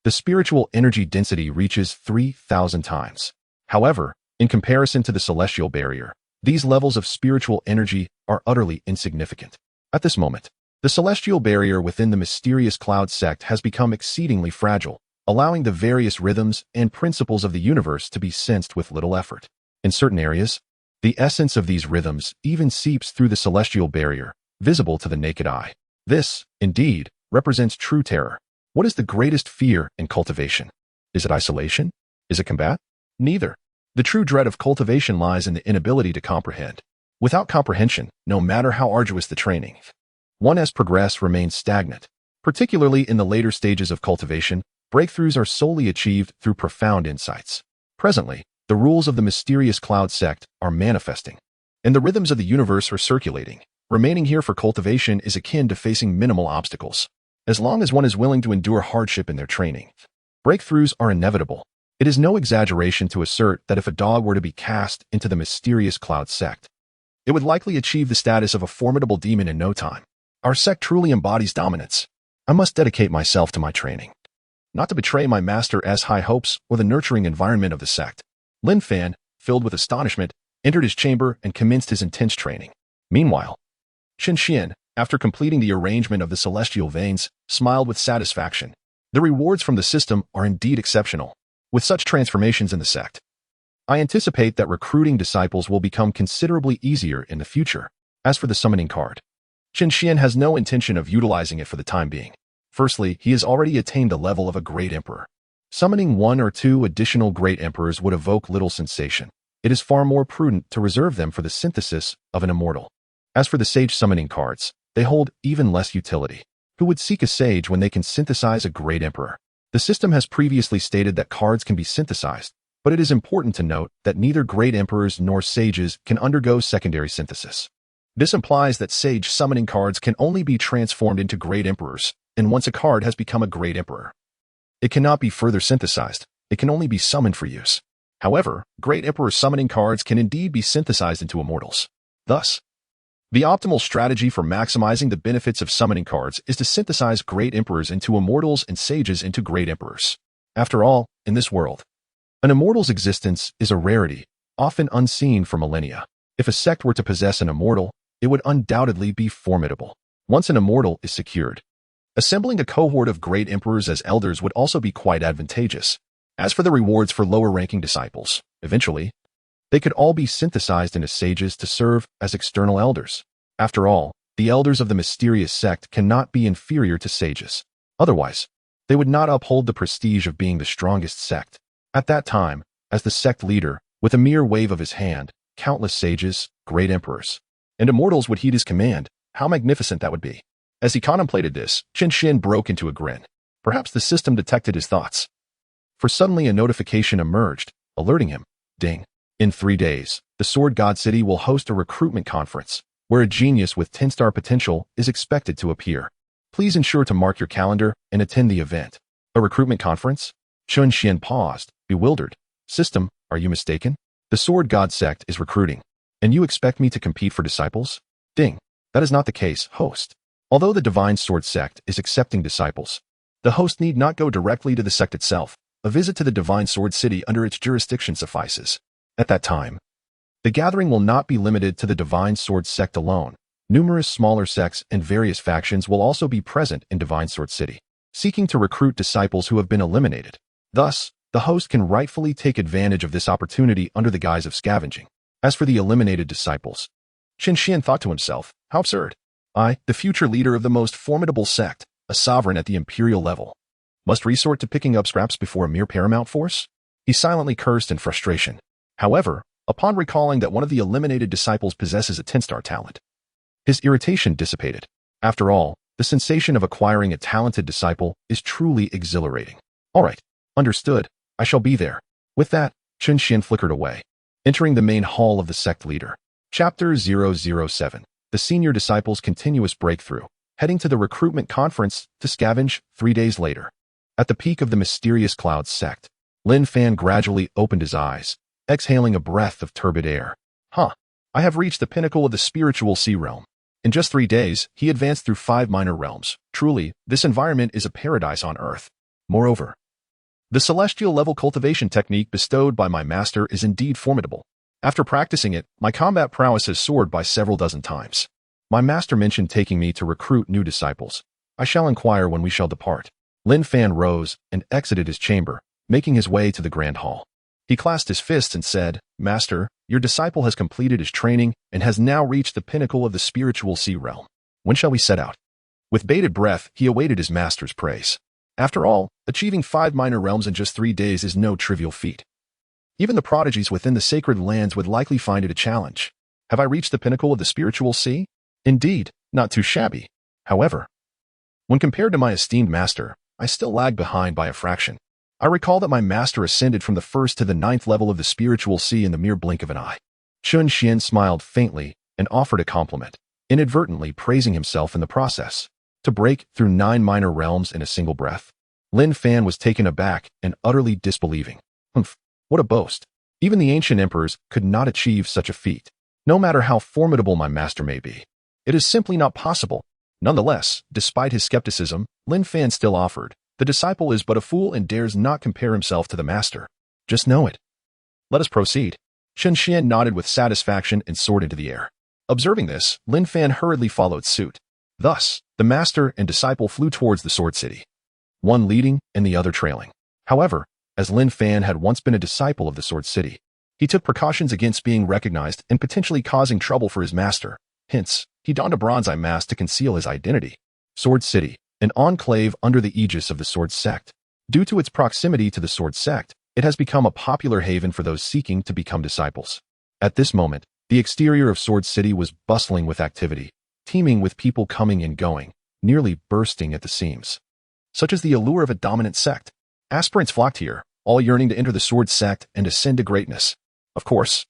the spiritual energy density reaches 3,000 times. However, in comparison to the celestial barrier, these levels of spiritual energy are utterly insignificant. At this moment, the celestial barrier within the mysterious cloud sect has become exceedingly fragile, allowing the various rhythms and principles of the universe to be sensed with little effort. In certain areas, the essence of these rhythms even seeps through the celestial barrier, visible to the naked eye. This, indeed, represents true terror. What is the greatest fear in cultivation? Is it isolation? Is it combat? Neither. The true dread of cultivation lies in the inability to comprehend. Without comprehension, no matter how arduous the training, one as progress remains stagnant. Particularly in the later stages of cultivation, breakthroughs are solely achieved through profound insights. Presently, the rules of the mysterious cloud sect are manifesting, and the rhythms of the universe are circulating. Remaining here for cultivation is akin to facing minimal obstacles. As long as one is willing to endure hardship in their training, breakthroughs are inevitable. It is no exaggeration to assert that if a dog were to be cast into the mysterious cloud sect, it would likely achieve the status of a formidable demon in no time. Our sect truly embodies dominance. I must dedicate myself to my training, not to betray my master's high hopes or the nurturing environment of the sect. Lin Fan, filled with astonishment, entered his chamber and commenced his intense training. Meanwhile, Chen Xuan, after completing the arrangement of the celestial veins, smiled with satisfaction. The rewards from the system are indeed exceptional. With such transformations in the sect, I anticipate that recruiting disciples will become considerably easier in the future. As for the summoning card, Chen Xuan has no intention of utilizing it for the time being. Firstly, he has already attained the level of a great emperor. Summoning 1 or 2 additional great emperors would evoke little sensation. It is far more prudent to reserve them for the synthesis of an immortal. As for the sage summoning cards, they hold even less utility. Who would seek a sage when they can synthesize a great emperor? The system has previously stated that cards can be synthesized, but it is important to note that neither great emperors nor sages can undergo secondary synthesis. This implies that sage summoning cards can only be transformed into great emperors, and once a card has become a great emperor, it cannot be further synthesized. It can only be summoned for use. However, great emperor summoning cards can indeed be synthesized into immortals. Thus, the optimal strategy for maximizing the benefits of summoning cards is to synthesize great emperors into immortals and sages into great emperors. After all, in this world, an immortal's existence is a rarity, often unseen for millennia. If a sect were to possess an immortal, it would undoubtedly be formidable. Once an immortal is secured, assembling a cohort of great emperors as elders would also be quite advantageous. As for the rewards for lower-ranking disciples, eventually, they could all be synthesized into sages to serve as external elders. After all, The elders of the mysterious sect cannot be inferior to sages. Otherwise, they would not uphold the prestige of being the strongest sect. At that time, as the sect leader, with a mere wave of his hand, countless sages, great emperors, and immortals would heed his command. How magnificent that would be. As he contemplated this, Chen Xuan broke into a grin. Perhaps the system detected his thoughts. For suddenly a notification emerged, alerting him. Ding. In 3 days, the Sword God City will host a recruitment conference, where a genius with 10-star potential is expected to appear. Please ensure to mark your calendar and attend the event. A recruitment conference? Chen Xuan paused, bewildered. System, are you mistaken? The Sword God Sect is recruiting, and you expect me to compete for disciples? Ding. That is not the case, host. Although the Divine Sword Sect is accepting disciples, the host need not go directly to the sect itself. A visit to the Divine Sword City under its jurisdiction suffices. At that time, the gathering will not be limited to the Divine Sword Sect alone. Numerous smaller sects and various factions will also be present in Divine Sword City, seeking to recruit disciples who have been eliminated. Thus, the host can rightfully take advantage of this opportunity under the guise of scavenging. As for the eliminated disciples, Chen Xuan thought to himself, how absurd. I, the future leader of the most formidable sect, a sovereign at the imperial level, must resort to picking up scraps before a mere paramount force? He silently cursed in frustration. However, upon recalling that one of the eliminated disciples possesses a 10-star talent, his irritation dissipated. After all, the sensation of acquiring a talented disciple is truly exhilarating. All right, understood. I shall be there. With that, Chen Xuan flickered away, entering the main hall of the sect leader. Chapter 007. The Senior Disciples' Continuous Breakthrough. Heading to the recruitment conference to scavenge 3 days later. At the peak of the mysterious cloud sect, Lin Fan gradually opened his eyes, exhaling a breath of turbid air. I have reached the pinnacle of the spiritual sea realm. In just 3 days, he advanced through 5 minor realms. Truly, this environment is a paradise on earth. Moreover, the celestial level cultivation technique bestowed by my master is indeed formidable. After practicing it, my combat prowess has soared by several dozen times. My master mentioned taking me to recruit new disciples. I shall inquire when we shall depart. Lin Fan rose and exited his chamber, making his way to the grand hall. He clasped his fists and said, Master, your disciple has completed his training and has now reached the pinnacle of the spiritual sea realm. When shall we set out? With bated breath, he awaited his master's praise. After all, achieving 5 minor realms in just 3 days is no trivial feat. Even the prodigies within the sacred lands would likely find it a challenge. Have I reached the pinnacle of the spiritual sea? Indeed, not too shabby. However, when compared to my esteemed master, I still lag behind by a fraction. I recall that my master ascended from the 1st to the 9th level of the spiritual sea in the mere blink of an eye. Chen Xuan smiled faintly and offered a compliment, inadvertently praising himself in the process. To break through 9 minor realms in a single breath. Lin Fan was taken aback and utterly disbelieving. What a boast. Even the ancient emperors could not achieve such a feat. No matter how formidable my master may be, it is simply not possible. Nonetheless, despite his skepticism, Lin Fan still offered. The disciple is but a fool and dares not compare himself to the master. Just know it. Let us proceed. Chen Xuan nodded with satisfaction and soared into the air. Observing this, Lin Fan hurriedly followed suit. Thus, the master and disciple flew towards the Sword City, one leading and the other trailing. However, as Lin Fan had once been a disciple of the Sword City, he took precautions against being recognized and potentially causing trouble for his master. Hence, he donned a bronze eye mask to conceal his identity. Sword City, an enclave under the aegis of the Sword Sect. Due to its proximity to the Sword Sect, it has become a popular haven for those seeking to become disciples. At this moment, the exterior of Sword City was bustling with activity, teeming with people coming and going, nearly bursting at the seams. Such is the allure of a dominant sect. Aspirants flocked here, all yearning to enter the Sword Sect and ascend to greatness. Of course,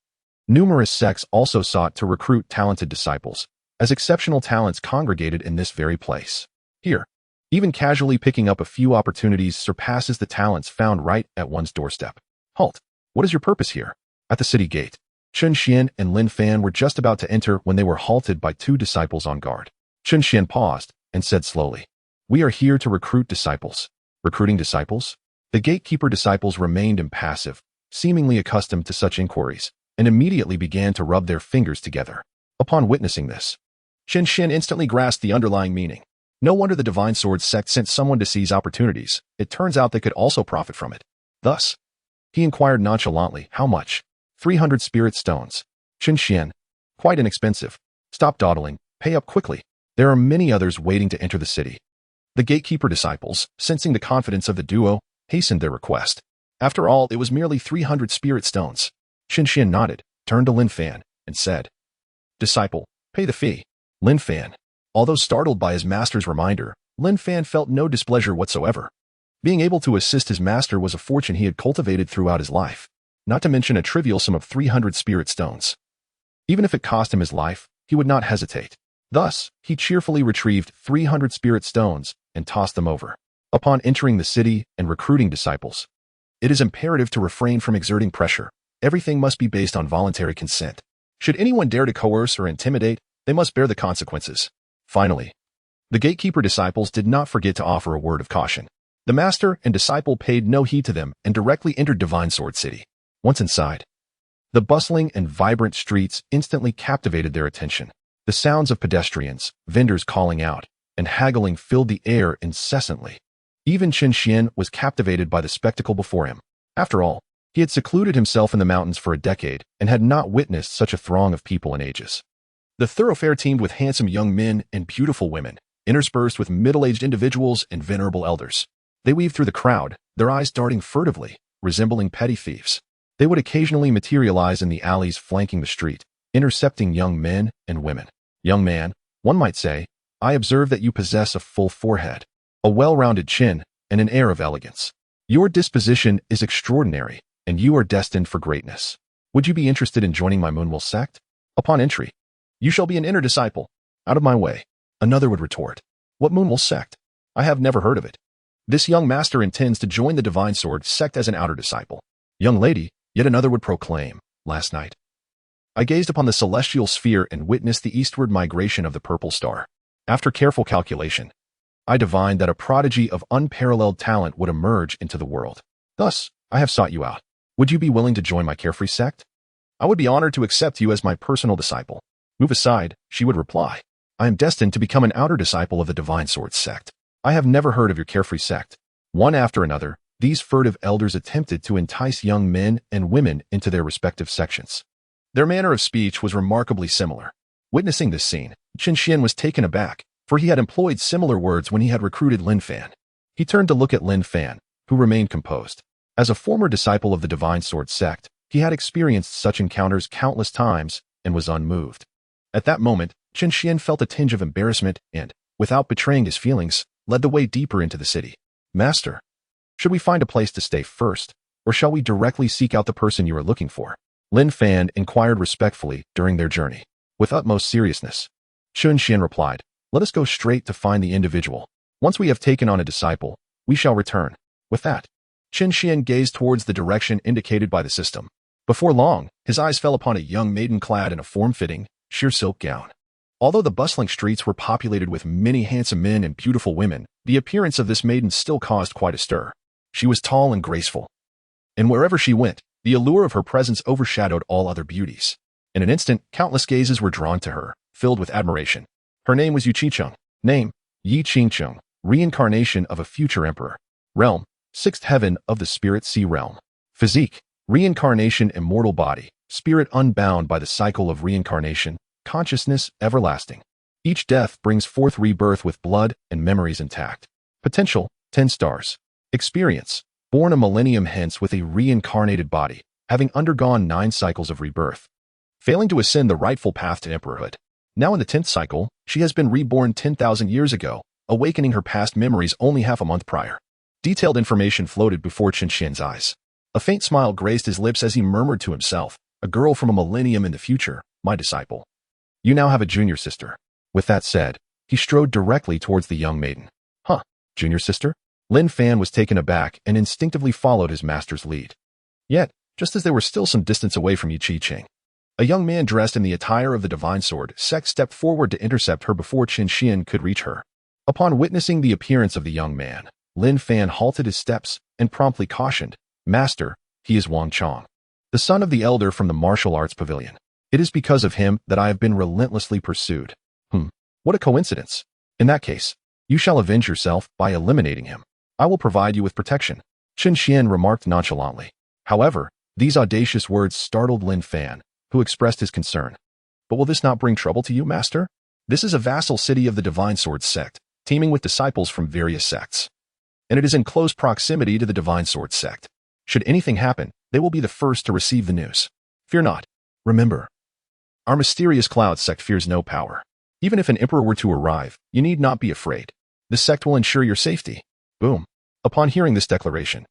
numerous sects also sought to recruit talented disciples, as exceptional talents congregated in this very place. Here, even casually picking up a few opportunities surpasses the talents found right at one's doorstep. Halt! What is your purpose here? At the city gate, Chen Xuan and Lin Fan were just about to enter when they were halted by 2 disciples on guard. Chen Xuan paused and said slowly, We are here to recruit disciples. Recruiting disciples? The gatekeeper disciples remained impassive, seemingly accustomed to such inquiries, and immediately began to rub their fingers together. Upon witnessing this, Chen Xuan instantly grasped the underlying meaning. No wonder the Divine Sword Sect sent someone to seize opportunities. It turns out they could also profit from it. Thus, he inquired nonchalantly, how much? 300 spirit stones. Chen Xuan, quite inexpensive. Stop dawdling, pay up quickly. There are many others waiting to enter the city. The gatekeeper disciples, sensing the confidence of the duo, hastened their request. After all, it was merely 300 spirit stones. Chen Xuan nodded, turned to Lin Fan, and said, "Disciple, pay the fee." Lin Fan. Although startled by his master's reminder, Lin Fan felt no displeasure whatsoever. Being able to assist his master was a fortune he had cultivated throughout his life, not to mention a trivial sum of 300 spirit stones. Even if it cost him his life, he would not hesitate. Thus, he cheerfully retrieved 300 spirit stones and tossed them over. Upon entering the city and recruiting disciples, it is imperative to refrain from exerting pressure. Everything must be based on voluntary consent. Should anyone dare to coerce or intimidate, they must bear the consequences. Finally, the gatekeeper disciples did not forget to offer a word of caution. The master and disciple paid no heed to them and directly entered Divine Sword City. Once inside, the bustling and vibrant streets instantly captivated their attention. The sounds of pedestrians, vendors calling out, and haggling filled the air incessantly. Even Chen Xuan was captivated by the spectacle before him. After all, he had secluded himself in the mountains for a decade and had not witnessed such a throng of people in ages. The thoroughfare teemed with handsome young men and beautiful women, interspersed with middle-aged individuals and venerable elders. They weaved through the crowd, their eyes darting furtively, resembling petty thieves. They would occasionally materialize in the alleys flanking the street, intercepting young men and women. Young man, one might say, I observe that you possess a full forehead, a well-rounded chin, and an air of elegance. Your disposition is extraordinary, and you are destined for greatness. Would you be interested in joining my Moonwell sect? Upon entry, you shall be an inner disciple. Out of my way. Another would retort, what Moonwell sect? I have never heard of it. This young master intends to join the Divine Sword sect as an outer disciple. Young lady, yet another would proclaim, last night, I gazed upon the celestial sphere and witnessed the eastward migration of the purple star. After careful calculation, I divined that a prodigy of unparalleled talent would emerge into the world. Thus, I have sought you out. Would you be willing to join my carefree sect? I would be honored to accept you as my personal disciple. Move aside, she would reply. I am destined to become an outer disciple of the Divine Sword sect. I have never heard of your carefree sect. One after another, these furtive elders attempted to entice young men and women into their respective sections. Their manner of speech was remarkably similar. Witnessing this scene, Chen Xuan was taken aback, for he had employed similar words when he had recruited Lin Fan. He turned to look at Lin Fan, who remained composed. As a former disciple of the Divine Sword sect, he had experienced such encounters countless times and was unmoved. At that moment, Chen Xuan felt a tinge of embarrassment and, without betraying his feelings, led the way deeper into the city. Master, should we find a place to stay first, or shall we directly seek out the person you are looking for? Lin Fan inquired respectfully during their journey. With utmost seriousness, Chen Xuan replied, let us go straight to find the individual. Once we have taken on a disciple, we shall return. With that, Chen Xuan gazed towards the direction indicated by the system. Before long, his eyes fell upon a young maiden clad in a form-fitting, sheer silk gown. Although the bustling streets were populated with many handsome men and beautiful women, the appearance of this maiden still caused quite a stir. She was tall and graceful, and wherever she went, the allure of her presence overshadowed all other beauties. In an instant, countless gazes were drawn to her, filled with admiration. Her name was Yu Qicheng. Name, Yi Qingcheng, reincarnation of a future emperor. Realm, sixth heaven of the spirit sea realm. Physique, reincarnation immortal body, spirit unbound by the cycle of reincarnation, consciousness everlasting. Each death brings forth rebirth with blood and memories intact. Potential, 10 stars. Experience, born a millennium hence with a reincarnated body, having undergone 9 cycles of rebirth, failing to ascend the rightful path to emperorhood. Now in the 10th cycle, she has been reborn 10,000 years ago, awakening her past memories only half a month prior. Detailed information floated before Chen Xuan's eyes. A faint smile graced his lips as he murmured to himself, a girl from a millennium in the future, my disciple. You now have a junior sister. With that said, he strode directly towards the young maiden. Huh, junior sister? Lin Fan was taken aback and instinctively followed his master's lead. Yet, just as they were still some distance away from Yi Qicheng, a young man dressed in the attire of the Divine Sword sect stepped forward to intercept her before Chen Xuan could reach her. Upon witnessing the appearance of the young man, Lin Fan halted his steps and promptly cautioned, Master, he is Wang Chong, the son of the elder from the martial arts pavilion. It is because of him that I have been relentlessly pursued. What a coincidence. In that case, you shall avenge yourself by eliminating him. I will provide you with protection, Chen Xuan remarked nonchalantly. However, these audacious words startled Lin Fan, who expressed his concern. But will this not bring trouble to you, master? This is a vassal city of the Divine Sword Sect, teeming with disciples from various sects. And it is in close proximity to the Divine Sword Sect. Should anything happen, they will be the first to receive the news. Fear not. Remember, our mysterious cloud sect fears no power. Even if an emperor were to arrive, you need not be afraid. The sect will ensure your safety. Boom. Upon hearing this declaration,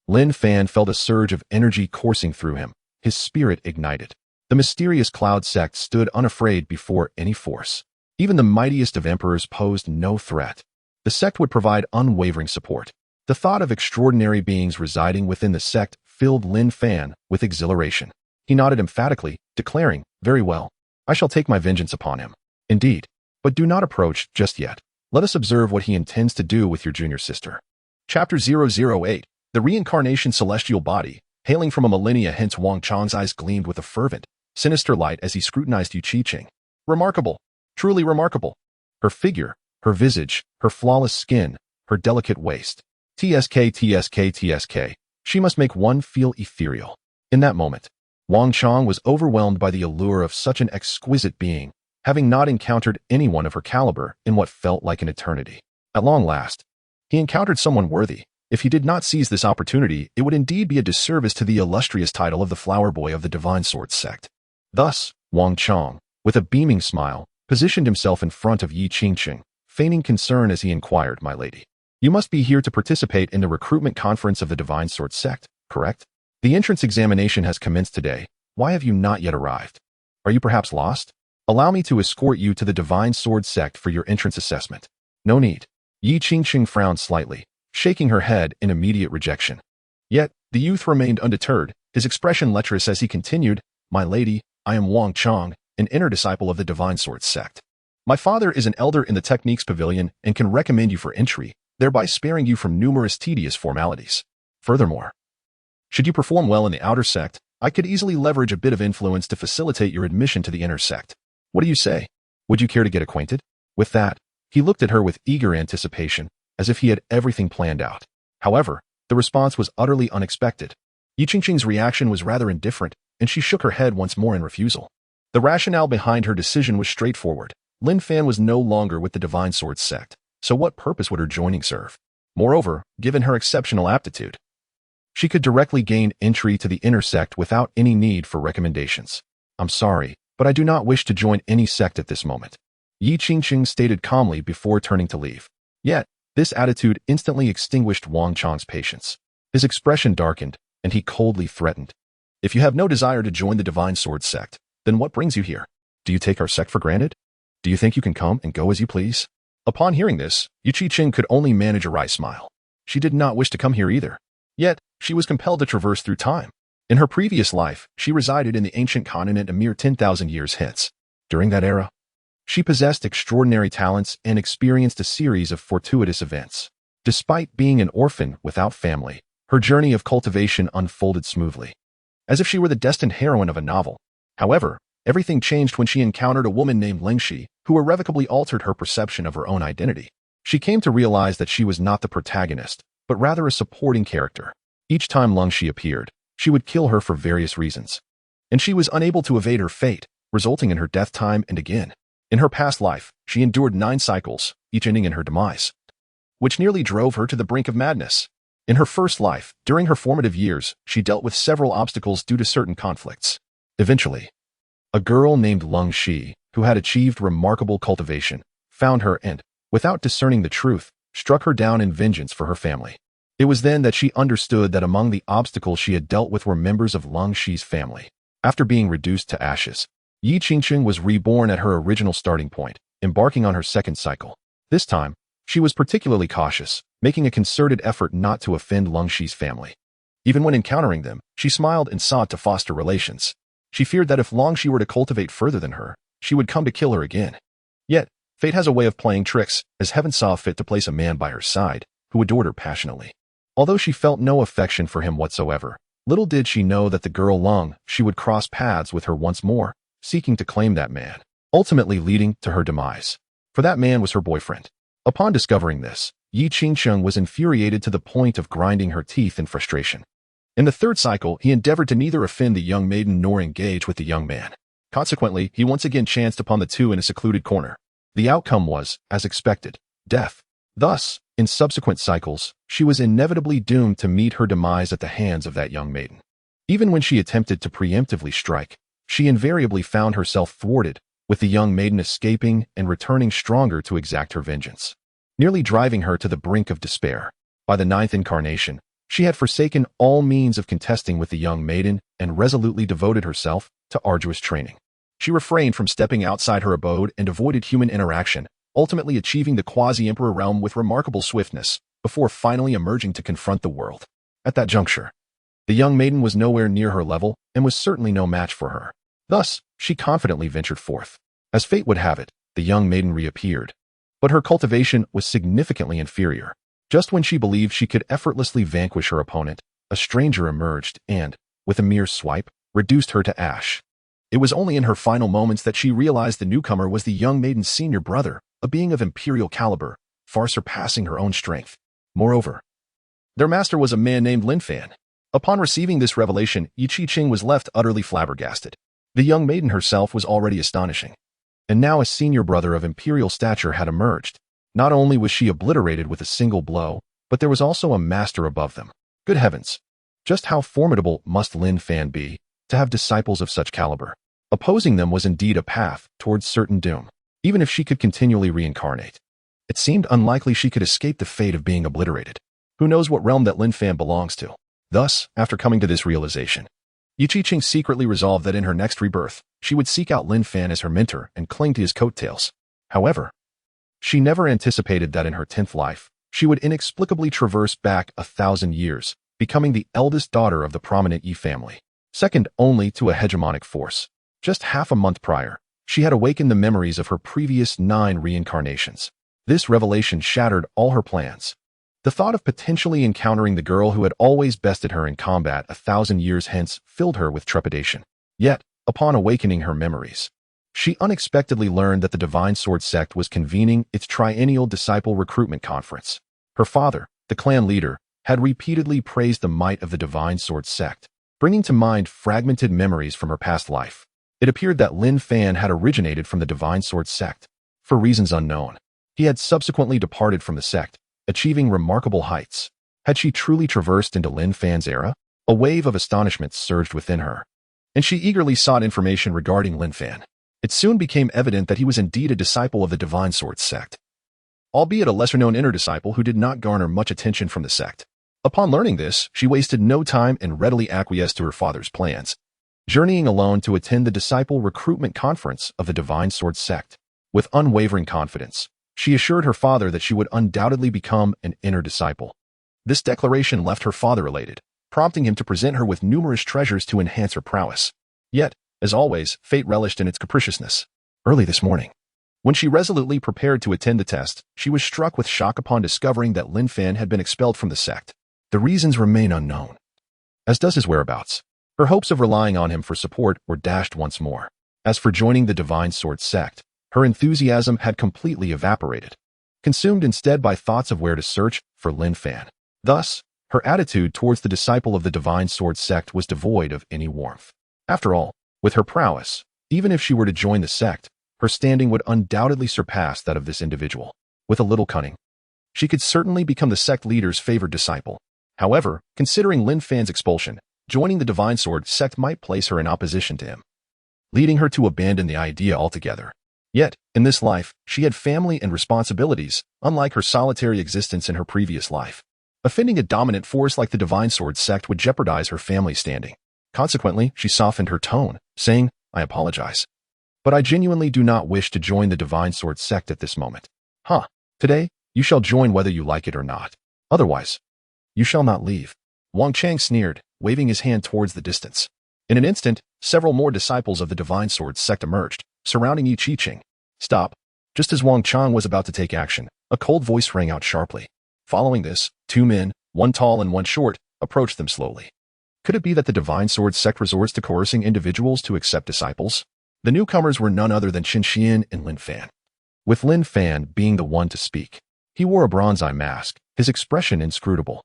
Lin Fan felt a surge of energy coursing through him. His spirit ignited. The mysterious cloud sect stood unafraid before any force. Even the mightiest of emperors posed no threat. The sect would provide unwavering support. The thought of extraordinary beings residing within the sect filled Lin Fan with exhilaration. He nodded emphatically, declaring, "Very well. I shall take my vengeance upon him." Indeed. But do not approach just yet. Let us observe what he intends to do with your junior sister. Chapter 008. The Reincarnation Celestial Body. Hailing from a millennia hence, Wang Chang's eyes gleamed with a fervent, sinister light as he scrutinized Yu Qiqing. Remarkable. Truly remarkable. Her figure, her visage, her flawless skin, her delicate waist. TSK. She must make one feel ethereal. In that moment, Wang Chang was overwhelmed by the allure of such an exquisite being, having not encountered anyone of her caliber in what felt like an eternity. At long last, he encountered someone worthy. If he did not seize this opportunity, it would indeed be a disservice to the illustrious title of the Flower Boy of the Divine Sword Sect. Thus, Wang Chang, with a beaming smile, positioned himself in front of Yu Qiqing, feigning concern as he inquired, "My lady, you must be here to participate in the recruitment conference of the Divine Sword Sect, correct? The entrance examination has commenced today. Why have you not yet arrived? Are you perhaps lost? Allow me to escort you to the Divine Sword Sect for your entrance assessment." "No need." Yu Qiqing frowned slightly, shaking her head in immediate rejection. Yet, the youth remained undeterred, his expression lecherous as he continued, "My lady, I am Wang Chang, an inner disciple of the Divine Sword Sect. My father is an elder in the Techniques Pavilion and can recommend you for entry, thereby sparing you from numerous tedious formalities. Furthermore, should you perform well in the outer sect, I could easily leverage a bit of influence to facilitate your admission to the inner sect. What do you say? Would you care to get acquainted?" With that, he looked at her with eager anticipation, as if he had everything planned out. However, the response was utterly unexpected. Yu Qiqing's reaction was rather indifferent, and she shook her head once more in refusal. The rationale behind her decision was straightforward. Lin Fan was no longer with the Divine Sword Sect, so what purpose would her joining serve? Moreover, given her exceptional aptitude, she could directly gain entry to the inner sect without any need for recommendations. "I'm sorry, but I do not wish to join any sect at this moment," Yu Qiqing stated calmly before turning to leave. Yet, this attitude instantly extinguished Wang Chang's patience. His expression darkened, and he coldly threatened, "If you have no desire to join the Divine Sword Sect, then what brings you here? Do you take our sect for granted? Do you think you can come and go as you please?" Upon hearing this, Yu Qiqing could only manage a wry smile. She did not wish to come here either. Yet, she was compelled to traverse through time. In her previous life, she resided in the ancient continent a mere 10,000 years hence. During that era, she possessed extraordinary talents and experienced a series of fortuitous events. Despite being an orphan without family, her journey of cultivation unfolded smoothly, as if she were the destined heroine of a novel. However, everything changed when she encountered a woman named Lingxi, who irrevocably altered her perception of her own identity. She came to realize that she was not the protagonist, but rather a supporting character. Each time Lingxi appeared, she would kill her for various reasons, and she was unable to evade her fate, resulting in her death time and again. In her past life, she endured 9 cycles, each ending in her demise, which nearly drove her to the brink of madness. In her first life, during her formative years, she dealt with several obstacles due to certain conflicts. Eventually, a girl named Lingxi, who had achieved remarkable cultivation, found her and, without discerning the truth, struck her down in vengeance for her family. It was then that she understood that among the obstacles she had dealt with were members of Lingxi's family. After being reduced to ashes, Yu Qiqing was reborn at her original starting point, embarking on her second cycle. This time, she was particularly cautious, making a concerted effort not to offend Lingxi's family. Even when encountering them, she smiled and sought to foster relations. She feared that if Lingxi were to cultivate further than her, she would come to kill her again. Yet, fate has a way of playing tricks, as heaven saw fit to place a man by her side, who adored her passionately. Although she felt no affection for him whatsoever, little did she know that the girl Lingxi would cross paths with her once more, seeking to claim that man, ultimately leading to her demise. For that man was her boyfriend. Upon discovering this, Yu Qiqing was infuriated to the point of grinding her teeth in frustration. In the third cycle, he endeavored to neither offend the young maiden nor engage with the young man. Consequently, he once again chanced upon the two in a secluded corner. The outcome was, as expected, death. Thus, in subsequent cycles, she was inevitably doomed to meet her demise at the hands of that young maiden. Even when she attempted to preemptively strike, she invariably found herself thwarted, with the young maiden escaping and returning stronger to exact her vengeance, nearly driving her to the brink of despair. By the ninth incarnation, she had forsaken all means of contesting with the young maiden and resolutely devoted herself to arduous training. She refrained from stepping outside her abode and avoided human interaction, ultimately achieving the quasi-emperor realm with remarkable swiftness, before finally emerging to confront the world. At that juncture, the young maiden was nowhere near her level and was certainly no match for her. Thus, she confidently ventured forth. As fate would have it, the young maiden reappeared. But her cultivation was significantly inferior. Just when she believed she could effortlessly vanquish her opponent, a stranger emerged and, with a mere swipe, reduced her to ash. It was only in her final moments that she realized the newcomer was the young maiden's senior brother, a being of imperial caliber, far surpassing her own strength. Moreover, their master was a man named Lin Fan. Upon receiving this revelation, Yi Qi was left utterly flabbergasted. The young maiden herself was already astonishing. And now a senior brother of imperial stature had emerged. Not only was she obliterated with a single blow, but there was also a master above them. Good heavens! Just how formidable must Lin Fan be to have disciples of such caliber? Opposing them was indeed a path towards certain doom, even if she could continually reincarnate. It seemed unlikely she could escape the fate of being obliterated. Who knows what realm that Lin Fan belongs to? Thus, after coming to this realization, Yi Qi secretly resolved that in her next rebirth, she would seek out Lin Fan as her mentor and cling to his coattails. However, she never anticipated that in her 10th life, she would inexplicably traverse back 1,000 years, becoming the eldest daughter of the prominent Yi family, second only to a hegemonic force. Just half a month prior, she had awakened the memories of her previous 9 reincarnations. This revelation shattered all her plans. The thought of potentially encountering the girl who had always bested her in combat 1,000 years hence filled her with trepidation. Yet, upon awakening her memories, she unexpectedly learned that the Divine Sword Sect was convening its triennial disciple recruitment conference. Her father, the clan leader, had repeatedly praised the might of the Divine Sword Sect, bringing to mind fragmented memories from her past life. It appeared that Lin Fan had originated from the Divine Sword Sect. For reasons unknown, he had subsequently departed from the sect, achieving remarkable heights. Had she truly traversed into Lin Fan's era? A wave of astonishment surged within her, and she eagerly sought information regarding Lin Fan. It soon became evident that he was indeed a disciple of the Divine Sword Sect, albeit a lesser-known inner disciple who did not garner much attention from the sect. Upon learning this, she wasted no time and readily acquiesced to her father's plans, journeying alone to attend the disciple recruitment conference of the Divine Sword Sect. With unwavering confidence, she assured her father that she would undoubtedly become an inner disciple. This declaration left her father elated, prompting him to present her with numerous treasures to enhance her prowess. Yet, as always, fate relished in its capriciousness. Early this morning, when she resolutely prepared to attend the test, she was struck with shock upon discovering that Lin Fan had been expelled from the sect. The reasons remain unknown, as does his whereabouts. Her hopes of relying on him for support were dashed once more. As for joining the Divine Sword Sect, her enthusiasm had completely evaporated, consumed instead by thoughts of where to search for Lin Fan. Thus, her attitude towards the disciple of the Divine Sword Sect was devoid of any warmth. After all, with her prowess, even if she were to join the sect, her standing would undoubtedly surpass that of this individual. With a little cunning, she could certainly become the sect leader's favored disciple. However, considering Lin Fan's expulsion, joining the Divine Sword Sect might place her in opposition to him, leading her to abandon the idea altogether. Yet, in this life, she had family and responsibilities, unlike her solitary existence in her previous life. Offending a dominant force like the Divine Sword Sect would jeopardize her family standing. Consequently, she softened her tone, saying, "I apologize, but I genuinely do not wish to join the Divine Sword Sect at this moment. Today, you shall join whether you like it or not. Otherwise, you shall not leave." Wang Chang sneered, waving his hand towards the distance. In an instant, several more disciples of the Divine Sword Sect emerged, surrounding Yi Qi. "Stop." Just as Wang Chang was about to take action, a cold voice rang out sharply. Following this, 2 men, one tall and one short, approached them slowly. Could it be that the Divine Sword Sect resorts to coercing individuals to accept disciples? The newcomers were none other than Chen Xuan and Lin Fan, with Lin Fan being the one to speak. He wore a bronze eye mask, his expression inscrutable.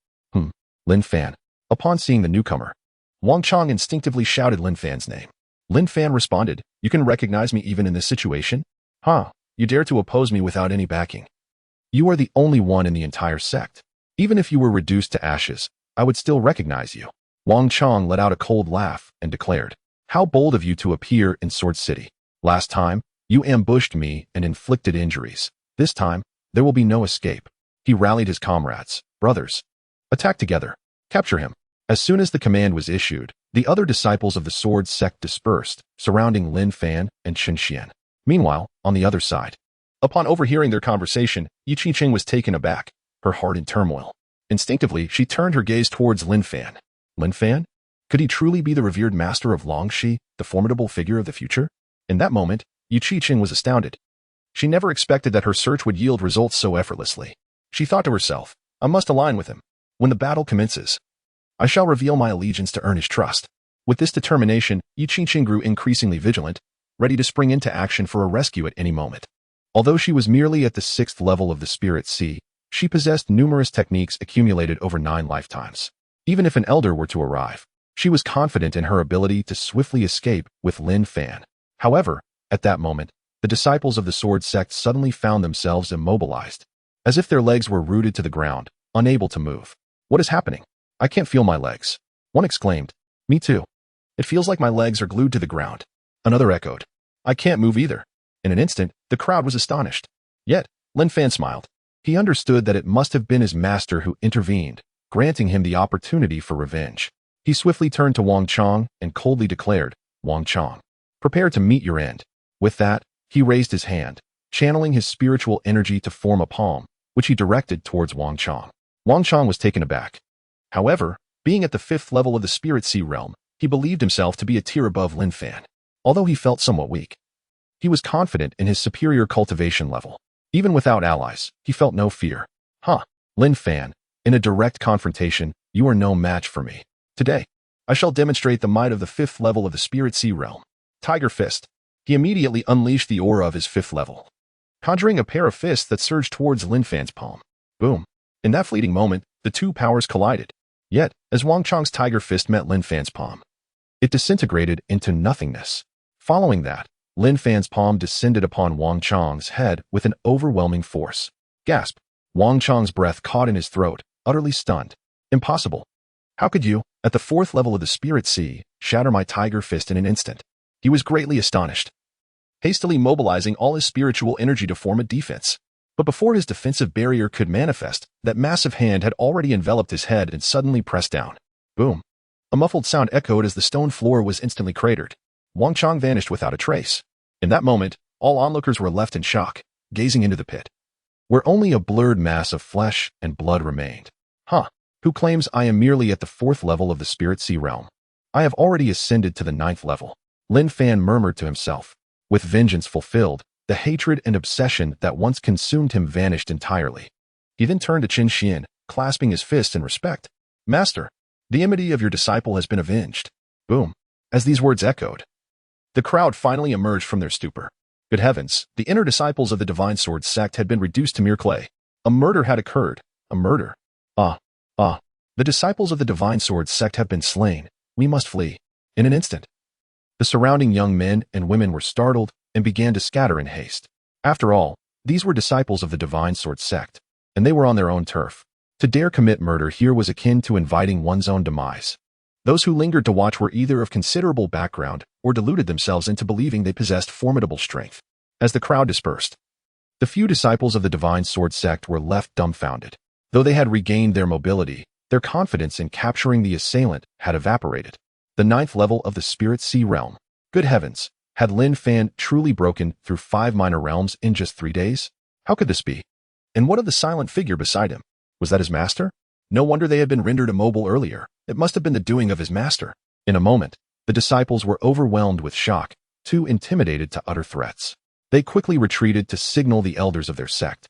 Lin Fan. Upon seeing the newcomer, Wang Chang instinctively shouted Lin Fan's name. Lin Fan responded, "You can recognize me even in this situation?" You dare to oppose me without any backing. You are the only one in the entire sect. Even if you were reduced to ashes, I would still recognize you. Wang Chong let out a cold laugh and declared, How bold of you to appear in Sword City. Last time, you ambushed me and inflicted injuries. This time, there will be no escape. He rallied his comrades. Brothers, attack together. Capture him. As soon as the command was issued, the other disciples of the Sword Sect dispersed, surrounding Lin Fan and Chen Xuan. Meanwhile, on the other side, upon overhearing their conversation, Yi Qiqing was taken aback, her heart in turmoil. Instinctively, she turned her gaze towards Lin Fan. Lin Fan? Could he truly be the revered master of Longxi, the formidable figure of the future? In that moment, Yi Qiqing was astounded. She never expected that her search would yield results so effortlessly. She thought to herself, I must align with him. When the battle commences, I shall reveal my allegiance to earn his trust. With this determination, Yi Qiqing grew increasingly vigilant, ready to spring into action for a rescue at any moment. Although she was merely at the 6th level of the Spirit Sea, she possessed numerous techniques accumulated over 9 lifetimes. Even if an elder were to arrive, she was confident in her ability to swiftly escape with Lin Fan. However, at that moment, the disciples of the Sword Sect suddenly found themselves immobilized, as if their legs were rooted to the ground, unable to move. What is happening? I can't feel my legs. One exclaimed. Me too. It feels like my legs are glued to the ground. Another echoed. I can't move either. In an instant, the crowd was astonished. Yet, Lin Fan smiled. He understood that it must have been his master who intervened, granting him the opportunity for revenge. He swiftly turned to Wang Chong and coldly declared, Wang Chong, prepare to meet your end. With that, he raised his hand, channeling his spiritual energy to form a palm, which he directed towards Wang Chong. Wang Chong was taken aback. However, being at the 5th level of the Spirit Sea realm, he believed himself to be a tier above Lin Fan. Although he felt somewhat weak, he was confident in his superior cultivation level. Even without allies, he felt no fear. Lin Fan, in a direct confrontation, you are no match for me. Today, I shall demonstrate the might of the 5th level of the Spirit Sea realm. Tiger Fist. He immediately unleashed the aura of his 5th level, conjuring a pair of fists that surged towards Lin Fan's palm. Boom. In that fleeting moment, the two powers collided. Yet, as Wang Chong's Tiger Fist met Lin Fan's palm, it disintegrated into nothingness. Following that, Lin Fan's palm descended upon Wang Chong's head with an overwhelming force. Gasp! Wang Chong's breath caught in his throat, utterly stunned. Impossible. How could you, at the 4th level of the Spirit Sea, shatter my Tiger Fist in an instant? He was greatly astonished, hastily mobilizing all his spiritual energy to form a defense. But before his defensive barrier could manifest, that massive hand had already enveloped his head and suddenly pressed down. Boom. A muffled sound echoed as the stone floor was instantly cratered. Wang Chong vanished without a trace. In that moment, all onlookers were left in shock, gazing into the pit, where only a blurred mass of flesh and blood remained. Who claims I am merely at the 4th level of the Spirit Sea realm? I have already ascended to the 9th level. Lin Fan murmured to himself. With vengeance fulfilled, the hatred and obsession that once consumed him vanished entirely. He then turned to Chen Xuan, clasping his fist in respect. Master, the enmity of your disciple has been avenged. Boom. As these words echoed, the crowd finally emerged from their stupor. Good heavens, the inner disciples of the Divine Sword Sect had been reduced to mere clay. A murder had occurred. A murder. The disciples of the Divine Sword Sect have been slain. We must flee. In an instant, the surrounding young men and women were startled and began to scatter in haste. After all, these were disciples of the Divine Sword Sect, and they were on their own turf. To dare commit murder here was akin to inviting one's own demise. Those who lingered to watch were either of considerable background or deluded themselves into believing they possessed formidable strength. As the crowd dispersed, the few disciples of the Divine Sword Sect were left dumbfounded. Though they had regained their mobility, their confidence in capturing the assailant had evaporated. The 9th level of the Spirit Sea realm. Good heavens, had Lin Fan truly broken through 5 minor realms in just 3 days? How could this be? And what of the silent figure beside him? Was that his master? No wonder they had been rendered immobile earlier. It must have been the doing of his master. In a moment, the disciples were overwhelmed with shock, too intimidated to utter threats. They quickly retreated to signal the elders of their sect,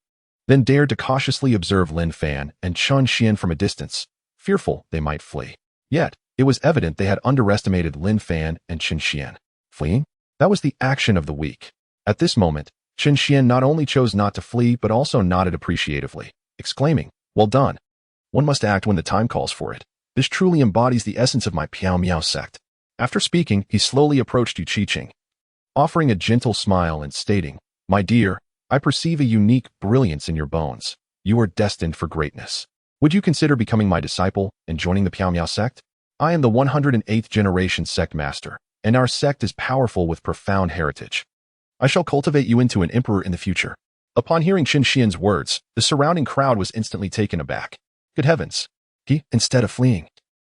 then dared to cautiously observe Lin Fan and Chen Xuan from a distance, fearful they might flee. Yet, it was evident they had underestimated Lin Fan and Chen Xuan. Fleeing? That was the action of the week. At this moment, Chen Xuan not only chose not to flee but also nodded appreciatively, exclaiming, Well done. One must act when the time calls for it. This truly embodies the essence of my Piao Miao sect. After speaking, he slowly approached Yi Qiqing, offering a gentle smile and stating, My dear, I perceive a unique brilliance in your bones. You are destined for greatness. Would you consider becoming my disciple and joining the Piao sect? I am the 108th generation sect master, and our sect is powerful with profound heritage. I shall cultivate you into an emperor in the future. Upon hearing Chen Xuan's words, the surrounding crowd was instantly taken aback. Good heavens! He, instead of fleeing,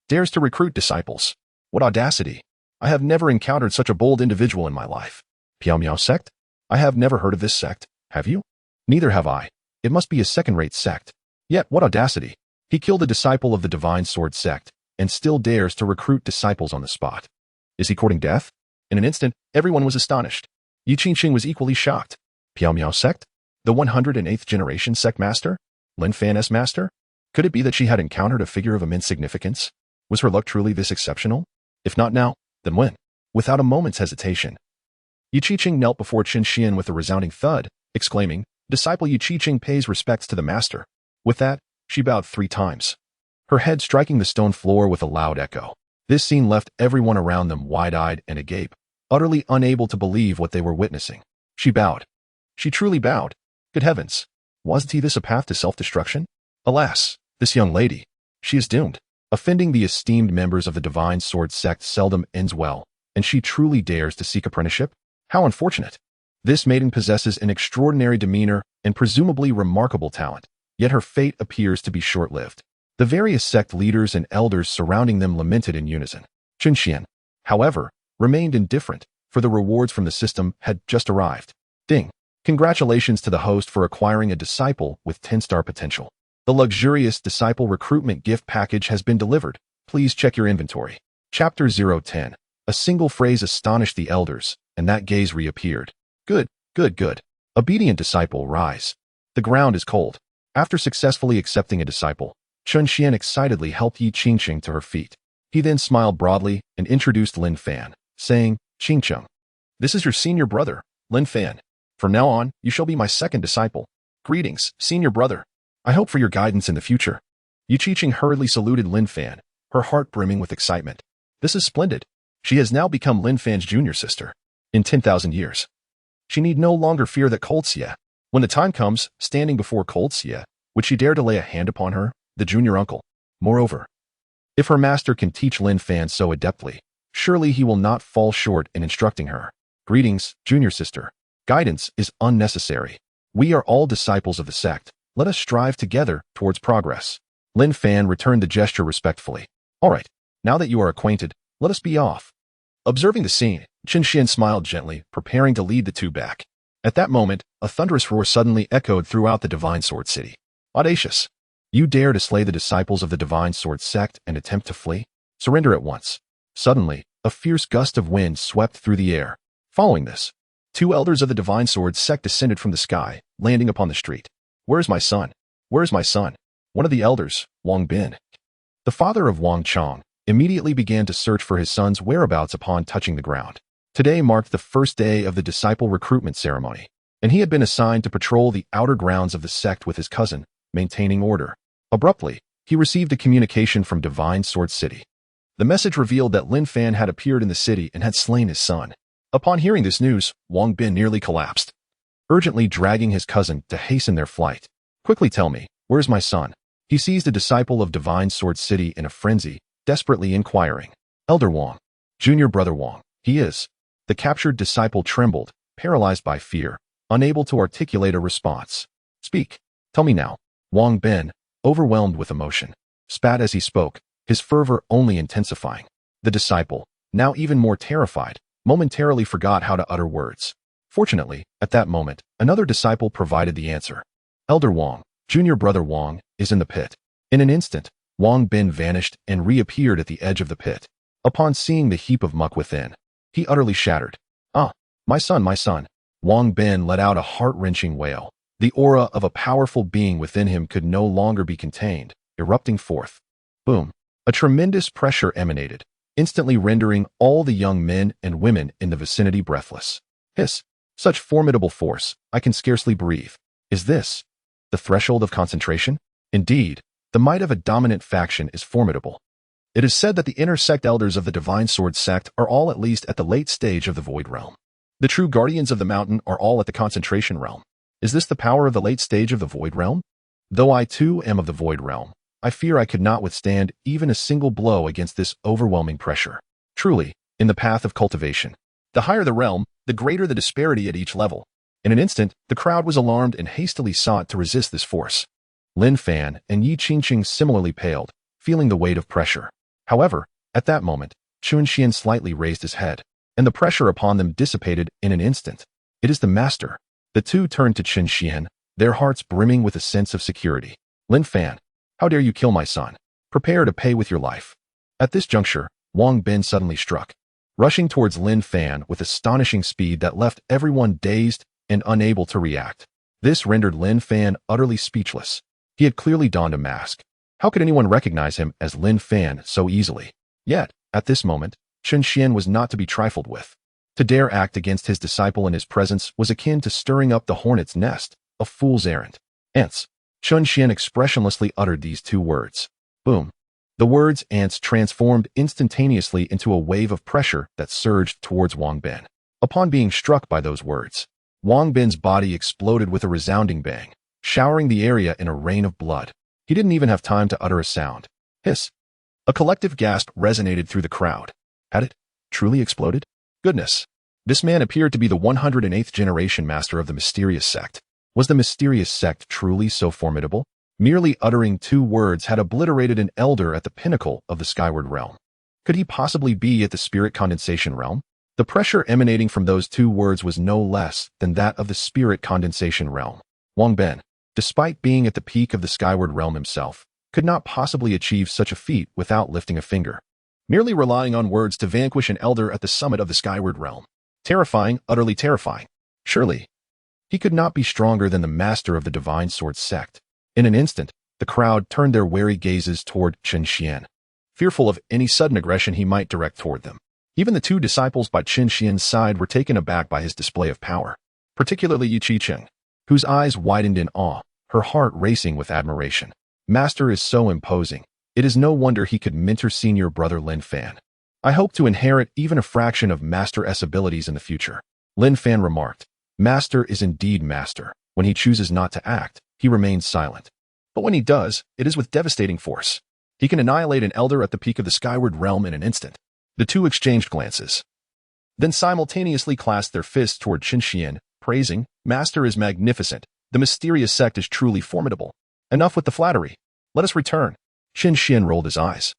dares to recruit disciples. What audacity! I have never encountered such a bold individual in my life. Piao sect? I have never heard of this sect, have you? Neither have I. It must be a second-rate sect. Yet what audacity! He killed a disciple of the Divine Sword sect, and still dares to recruit disciples on the spot. Is he courting death? In an instant, everyone was astonished. Yi Qingqing was equally shocked. Piao sect? The 108th generation sect master? Lin Fan's master? Could it be that she had encountered a figure of immense significance? Was her luck truly this exceptional? If not now, then when? Without a moment's hesitation, Yi Qingqing knelt before Chen Xuan with a resounding thud, exclaiming, "Disciple Yi Qingqing pays respects to the master." With that, she bowed 3 times, her head striking the stone floor with a loud echo. This scene left everyone around them wide-eyed and agape, utterly unable to believe what they were witnessing. She bowed. She truly bowed. Good heavens! Wasn't this a path to self-destruction? Alas, this young lady. She is doomed. Offending the esteemed members of the Divine Sword sect seldom ends well, and she truly dares to seek apprenticeship? How unfortunate! This maiden possesses an extraordinary demeanor and presumably remarkable talent, yet her fate appears to be short-lived. The various sect leaders and elders surrounding them lamented in unison. Chen Xuan, however, remained indifferent, for the rewards from the system had just arrived. Ding! Congratulations to the host for acquiring a disciple with 10-star potential. The luxurious disciple recruitment gift package has been delivered. Please check your inventory. Chapter 010. A single phrase astonished the elders, and that gaze reappeared. Good, good, good. Obedient disciple, rise. The ground is cold. After successfully accepting a disciple, Chen Xuan excitedly helped Yi Qingqing to her feet. He then smiled broadly and introduced Lin Fan, saying, "Qingqing, this is your senior brother, Lin Fan. From now on, you shall be my second disciple. Greetings, senior brother. I hope for your guidance in the future." Yi Qingqing hurriedly saluted Lin Fan, her heart brimming with excitement. This is splendid. She has now become Lin Fan's junior sister. In 10,000 years, she need no longer fear that Cold Xie. When the time comes, standing before Cold Xie, would she dare to lay a hand upon her, the junior uncle? Moreover, if her master can teach Lin Fan so adeptly, surely he will not fall short in instructing her. Greetings, junior sister. Guidance is unnecessary. We are all disciples of the sect. Let us strive together towards progress. Lin Fan returned the gesture respectfully. All right, now that you are acquainted, let us be off. Observing the scene, Chen Xuan smiled gently, preparing to lead the two back. At that moment, a thunderous roar suddenly echoed throughout the Divine Sword City. Audacious! You dare to slay the disciples of the Divine Sword sect and attempt to flee? Surrender at once. Suddenly, a fierce gust of wind swept through the air. Following this, 2 elders of the Divine Sword sect descended from the sky, landing upon the street. Where is my son? Where is my son? One of the elders, Wang Bin, the father of Wang Chong, immediately began to search for his son's whereabouts upon touching the ground. Today marked the first day of the disciple recruitment ceremony, and he had been assigned to patrol the outer grounds of the sect with his cousin, maintaining order. Abruptly, he received a communication from Divine Sword City. The message revealed that Lin Fan had appeared in the city and had slain his son. Upon hearing this news, Wang Bin nearly collapsed, urgently dragging his cousin to hasten their flight. Quickly tell me, where's my son? He seized a disciple of Divine Sword City in a frenzy, desperately inquiring. Elder Wang, junior brother Wang, he is. The captured disciple trembled, paralyzed by fear, unable to articulate a response. Speak. Tell me now. Wang Bin, overwhelmed with emotion, spat as he spoke, his fervor only intensifying. The disciple, now even more terrified, momentarily forgot how to utter words. Fortunately, at that moment, another disciple provided the answer. Elder Wang, junior brother Wang, is in the pit. In an instant, Wang Bin vanished and reappeared at the edge of the pit. Upon seeing the heap of muck within, he utterly shattered. Ah, my son, my son. Wang Bin let out a heart-wrenching wail. The aura of a powerful being within him could no longer be contained, erupting forth. Boom. A tremendous pressure emanated, instantly rendering all the young men and women in the vicinity breathless. Hiss. Such formidable force, I can scarcely breathe. Is this the threshold of concentration? Indeed, the might of a dominant faction is formidable. It is said that the inner sect elders of the Divine Sword sect are all at least at the late stage of the Void Realm. The true guardians of the mountain are all at the concentration realm. Is this the power of the late stage of the Void Realm? Though I too am of the Void Realm, I fear I could not withstand even a single blow against this overwhelming pressure. Truly, in the path of cultivation, the higher the realm, the greater the disparity at each level. In an instant, the crowd was alarmed and hastily sought to resist this force. Lin Fan and Yi Qingqing similarly paled, feeling the weight of pressure. However, at that moment, Chen Xuan slightly raised his head, and the pressure upon them dissipated in an instant. It is the master. The two turned to Chen Xuan, their hearts brimming with a sense of security. Lin Fan, how dare you kill my son? Prepare to pay with your life. At this juncture, Wang Bin suddenly struck, rushing towards Lin Fan with astonishing speed that left everyone dazed and unable to react. This rendered Lin Fan utterly speechless. He had clearly donned a mask. How could anyone recognize him as Lin Fan so easily? Yet, at this moment, Chen Xuan was not to be trifled with. To dare act against his disciple in his presence was akin to stirring up the hornet's nest, a fool's errand. Ants. Chen Xuan expressionlessly uttered these two words. Boom. The words ants transformed instantaneously into a wave of pressure that surged towards Wang Bin. Upon being struck by those words, Wang Bin's body exploded with a resounding bang, showering the area in a rain of blood. He didn't even have time to utter a sound. Hiss. A collective gasp resonated through the crowd. Had it truly exploded? Goodness. This man appeared to be the 108th generation master of the Mysterious Sect. Was the Mysterious Sect truly so formidable? Merely uttering two words had obliterated an elder at the pinnacle of the Skyward Realm. Could he possibly be at the Spirit Condensation Realm? The pressure emanating from those two words was no less than that of the Spirit Condensation Realm. Wang Bin, despite being at the peak of the Skyward Realm himself, could not possibly achieve such a feat without lifting a finger. Merely relying on words to vanquish an elder at the summit of the Skyward Realm. Terrifying, utterly terrifying. Surely, he could not be stronger than the master of the Divine Sword Sect. In an instant, the crowd turned their wary gazes toward Chen Xuan, fearful of any sudden aggression he might direct toward them. Even the two disciples by Chen Xuan's side were taken aback by his display of power, particularly Yi Qingqing, whose eyes widened in awe, her heart racing with admiration. Master is so imposing. It is no wonder he could mentor senior brother Lin Fan. I hope to inherit even a fraction of Master S abilities in the future. Lin Fan remarked. Master is indeed master. When he chooses not to act, he remains silent. But when he does, it is with devastating force. He can annihilate an elder at the peak of the Skyward Realm in an instant. The two exchanged glances, then simultaneously clasped their fists toward Chen Xuan, praising, Master is magnificent. The Mysterious Sect is truly formidable. Enough with the flattery. Let us return. Chen Xuan rolled his eyes.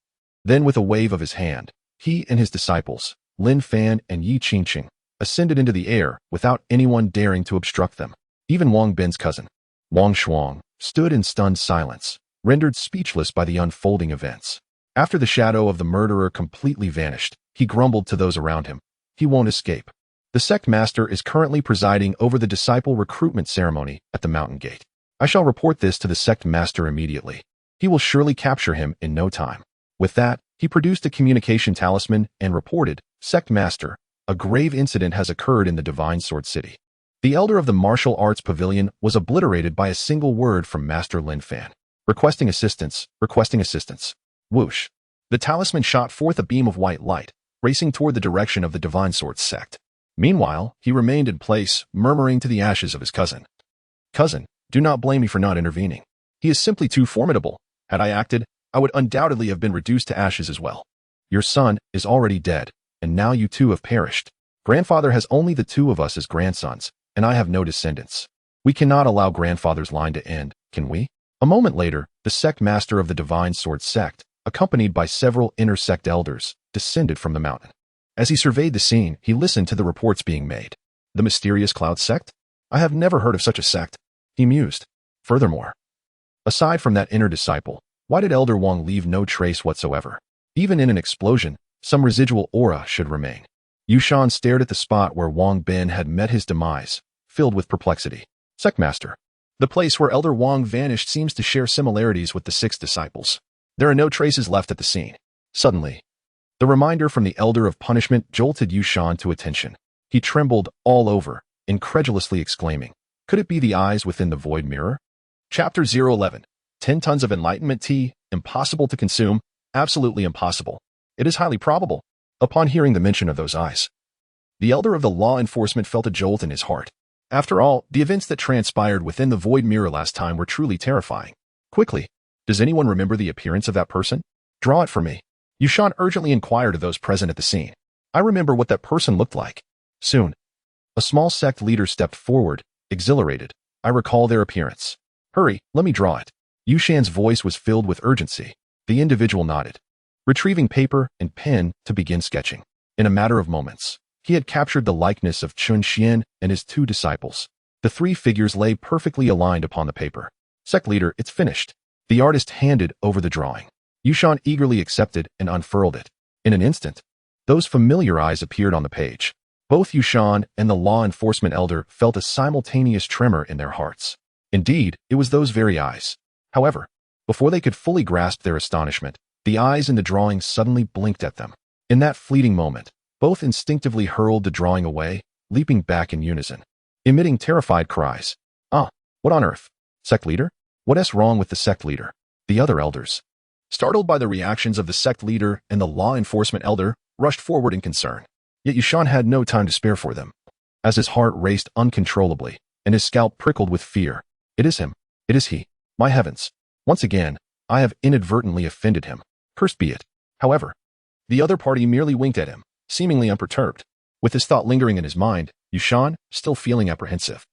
Then with a wave of his hand, he and his disciples, Lin Fan and Yi Qingqing, ascended into the air without anyone daring to obstruct them. Even Wang Bin's cousin, Wang Shuang, stood in stunned silence, rendered speechless by the unfolding events. After the shadow of the murderer completely vanished, he grumbled to those around him. He won't escape. The sect master is currently presiding over the disciple recruitment ceremony at the mountain gate. I shall report this to the sect master immediately. He will surely capture him in no time. With that, he produced a communication talisman and reported, Sect Master, a grave incident has occurred in the Divine Sword City. The elder of the martial arts pavilion was obliterated by a single word from Master Lin Fan. Requesting assistance, requesting assistance. Whoosh. The talisman shot forth a beam of white light, racing toward the direction of the Divine Sword Sect. Meanwhile, he remained in place, murmuring to the ashes of his cousin. Cousin, do not blame me for not intervening. He is simply too formidable. Had I acted, I would undoubtedly have been reduced to ashes as well. Your son is already dead, and now you too have perished. Grandfather has only the two of us as grandsons, and I have no descendants. We cannot allow grandfather's line to end, can we? A moment later, the sect master of the Divine Sword Sect, accompanied by several inter-sect elders, descended from the mountain. As he surveyed the scene, he listened to the reports being made. The mysterious Cloud Sect? I have never heard of such a sect, he mused. Furthermore, aside from that inner disciple, why did Elder Wang leave no trace whatsoever? Even in an explosion, some residual aura should remain. Yushan stared at the spot where Wang Bin had met his demise, filled with perplexity. Sectmaster. The place where Elder Wang vanished seems to share similarities with the 6 disciples. There are no traces left at the scene. Suddenly, the reminder from the Elder of Punishment jolted Yushan to attention. He trembled all over, incredulously exclaiming, could it be the eyes within the void mirror? Chapter 011. 10 tons of enlightenment tea, impossible to consume, absolutely impossible. It is highly probable. Upon hearing the mention of those eyes, the elder of the law enforcement felt a jolt in his heart. After all, the events that transpired within the void mirror last time were truly terrifying. Quickly, does anyone remember the appearance of that person? Draw it for me. Yushan urgently inquired of those present at the scene. I remember what that person looked like. Soon, a small sect leader stepped forward, exhilarated. I recall their appearance. Hurry, let me draw it. Yushan's voice was filled with urgency. The individual nodded, retrieving paper and pen to begin sketching. In a matter of moments, he had captured the likeness of Chen Xuan and his two disciples. The three figures lay perfectly aligned upon the paper. Sect leader, it's finished. The artist handed over the drawing. Yushan eagerly accepted and unfurled it. In an instant, those familiar eyes appeared on the page. Both Yushan and the law enforcement elder felt a simultaneous tremor in their hearts. Indeed, it was those very eyes. However, before they could fully grasp their astonishment, the eyes in the drawing suddenly blinked at them. In that fleeting moment, both instinctively hurled the drawing away, leaping back in unison, emitting terrified cries. Ah, what on earth? Sect leader? What's wrong with the sect leader? The other elders, startled by the reactions of the sect leader and the law enforcement elder, rushed forward in concern. Yet Yushan had no time to spare for them. As his heart raced uncontrollably, and his scalp prickled with fear. It is him. It is he. My heavens. Once again, I have inadvertently offended him. Cursed be it. However, the other party merely winked at him, seemingly unperturbed. With this thought lingering in his mind, Yushan, still feeling apprehensive,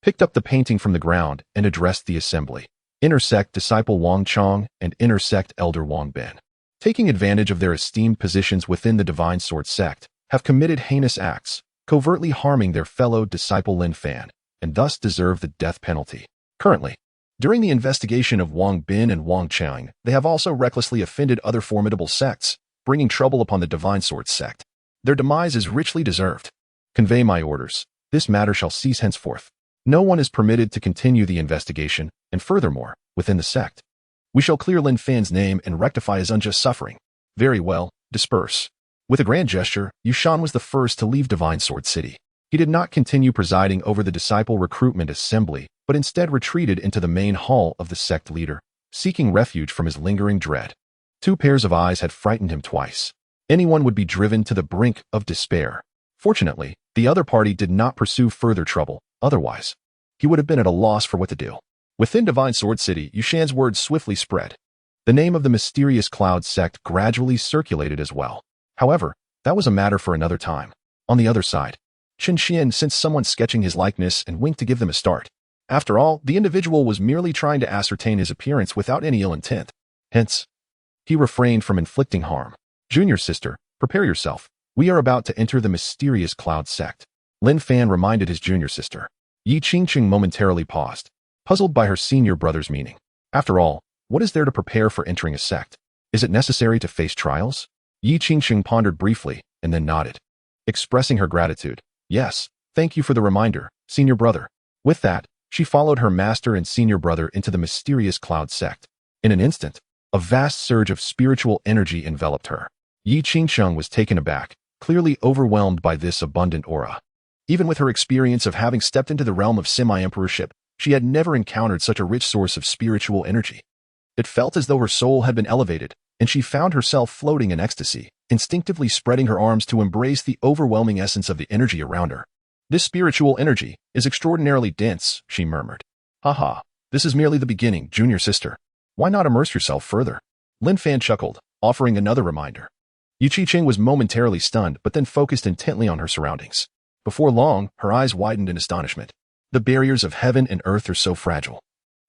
picked up the painting from the ground and addressed the assembly. Inner Sect Disciple Wang Chong and Inner Sect Elder Wang Ben, taking advantage of their esteemed positions within the Divine Sword Sect, have committed heinous acts, covertly harming their fellow disciple Lin Fan, and thus deserve the death penalty. Currently, during the investigation of Wang Bin and Wang Chang, they have also recklessly offended other formidable sects, bringing trouble upon the Divine Sword Sect. Their demise is richly deserved. Convey my orders. This matter shall cease henceforth. No one is permitted to continue the investigation, and furthermore, within the sect, we shall clear Lin Fan's name and rectify his unjust suffering. Very well, disperse. With a grand gesture, Yushan was the first to leave Divine Sword City. He did not continue presiding over the disciple recruitment assembly, but instead retreated into the main hall of the sect leader, seeking refuge from his lingering dread. Two pairs of eyes had frightened him twice. Anyone would be driven to the brink of despair. Fortunately, the other party did not pursue further trouble. Otherwise, he would have been at a loss for what to do. Within Divine Sword City, Yushan's words swiftly spread. The name of the mysterious Cloud sect gradually circulated as well. However, that was a matter for another time. On the other side, Chen Xuan sensed someone sketching his likeness and winked to give them a start. After all, the individual was merely trying to ascertain his appearance without any ill intent. Hence, he refrained from inflicting harm. Junior sister, prepare yourself. We are about to enter the mysterious Cloud sect. Lin Fan reminded his junior sister. Yi Qingqing momentarily paused, puzzled by her senior brother's meaning. After all, what is there to prepare for entering a sect? Is it necessary to face trials? Yi Qingqing pondered briefly and then nodded, expressing her gratitude. Yes, thank you for the reminder, senior brother. With that, she followed her master and senior brother into the mysterious Cloud sect. In an instant, a vast surge of spiritual energy enveloped her. Yi Qingqing was taken aback, clearly overwhelmed by this abundant aura. Even with her experience of having stepped into the realm of semi-emperorship, she had never encountered such a rich source of spiritual energy. It felt as though her soul had been elevated, and she found herself floating in ecstasy, instinctively spreading her arms to embrace the overwhelming essence of the energy around her. This spiritual energy is extraordinarily dense, she murmured. Haha, this is merely the beginning, junior sister. Why not immerse yourself further? Lin Fan chuckled, offering another reminder. Yu Qingqing was momentarily stunned, but then focused intently on her surroundings. Before long, her eyes widened in astonishment. The barriers of heaven and earth are so fragile.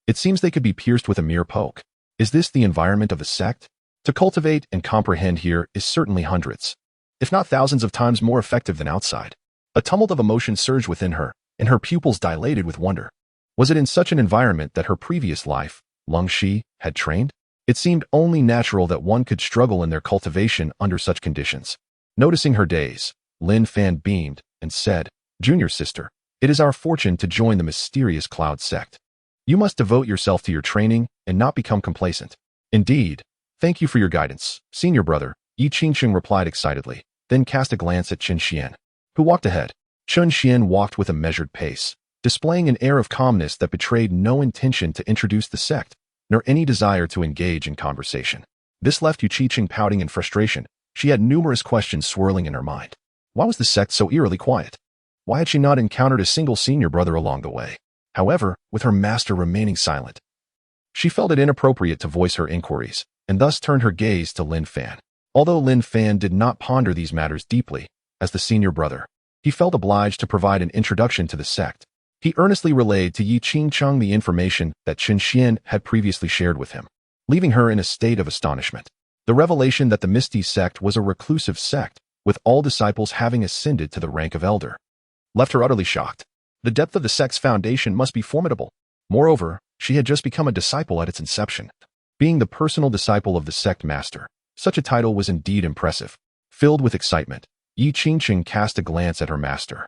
It seems they could be pierced with a mere poke. Is this the environment of the sect? To cultivate and comprehend here is certainly hundreds, if not thousands of times more effective than outside. A tumult of emotion surged within her, and her pupils dilated with wonder. Was it in such an environment that her previous life, Lung Shi, had trained? It seemed only natural that one could struggle in their cultivation under such conditions. Noticing her daze, Lin Fan beamed and said, Junior sister, it is our fortune to join the mysterious Cloud sect. You must devote yourself to your training and not become complacent. Indeed. Thank you for your guidance, senior brother, Yi Qingqing replied excitedly, then cast a glance at Chen Xuan, who walked ahead. Chen Xuan walked with a measured pace, displaying an air of calmness that betrayed no intention to introduce the sect, nor any desire to engage in conversation. This left Yu Qingqing pouting in frustration. She had numerous questions swirling in her mind. Why was the sect so eerily quiet? Why had she not encountered a single senior brother along the way? However, with her master remaining silent, she felt it inappropriate to voice her inquiries, and thus turned her gaze to Lin Fan. Although Lin Fan did not ponder these matters deeply, as the senior brother, he felt obliged to provide an introduction to the sect. He earnestly relayed to Yi Qingcheng the information that Chen Xuan had previously shared with him, leaving her in a state of astonishment. The revelation that the Misty Sect was a reclusive sect, with all disciples having ascended to the rank of elder, left her utterly shocked. The depth of the sect's foundation must be formidable. Moreover, she had just become a disciple at its inception. Being the personal disciple of the sect master, such a title was indeed impressive. Filled with excitement, Yi Qingcheng cast a glance at her master,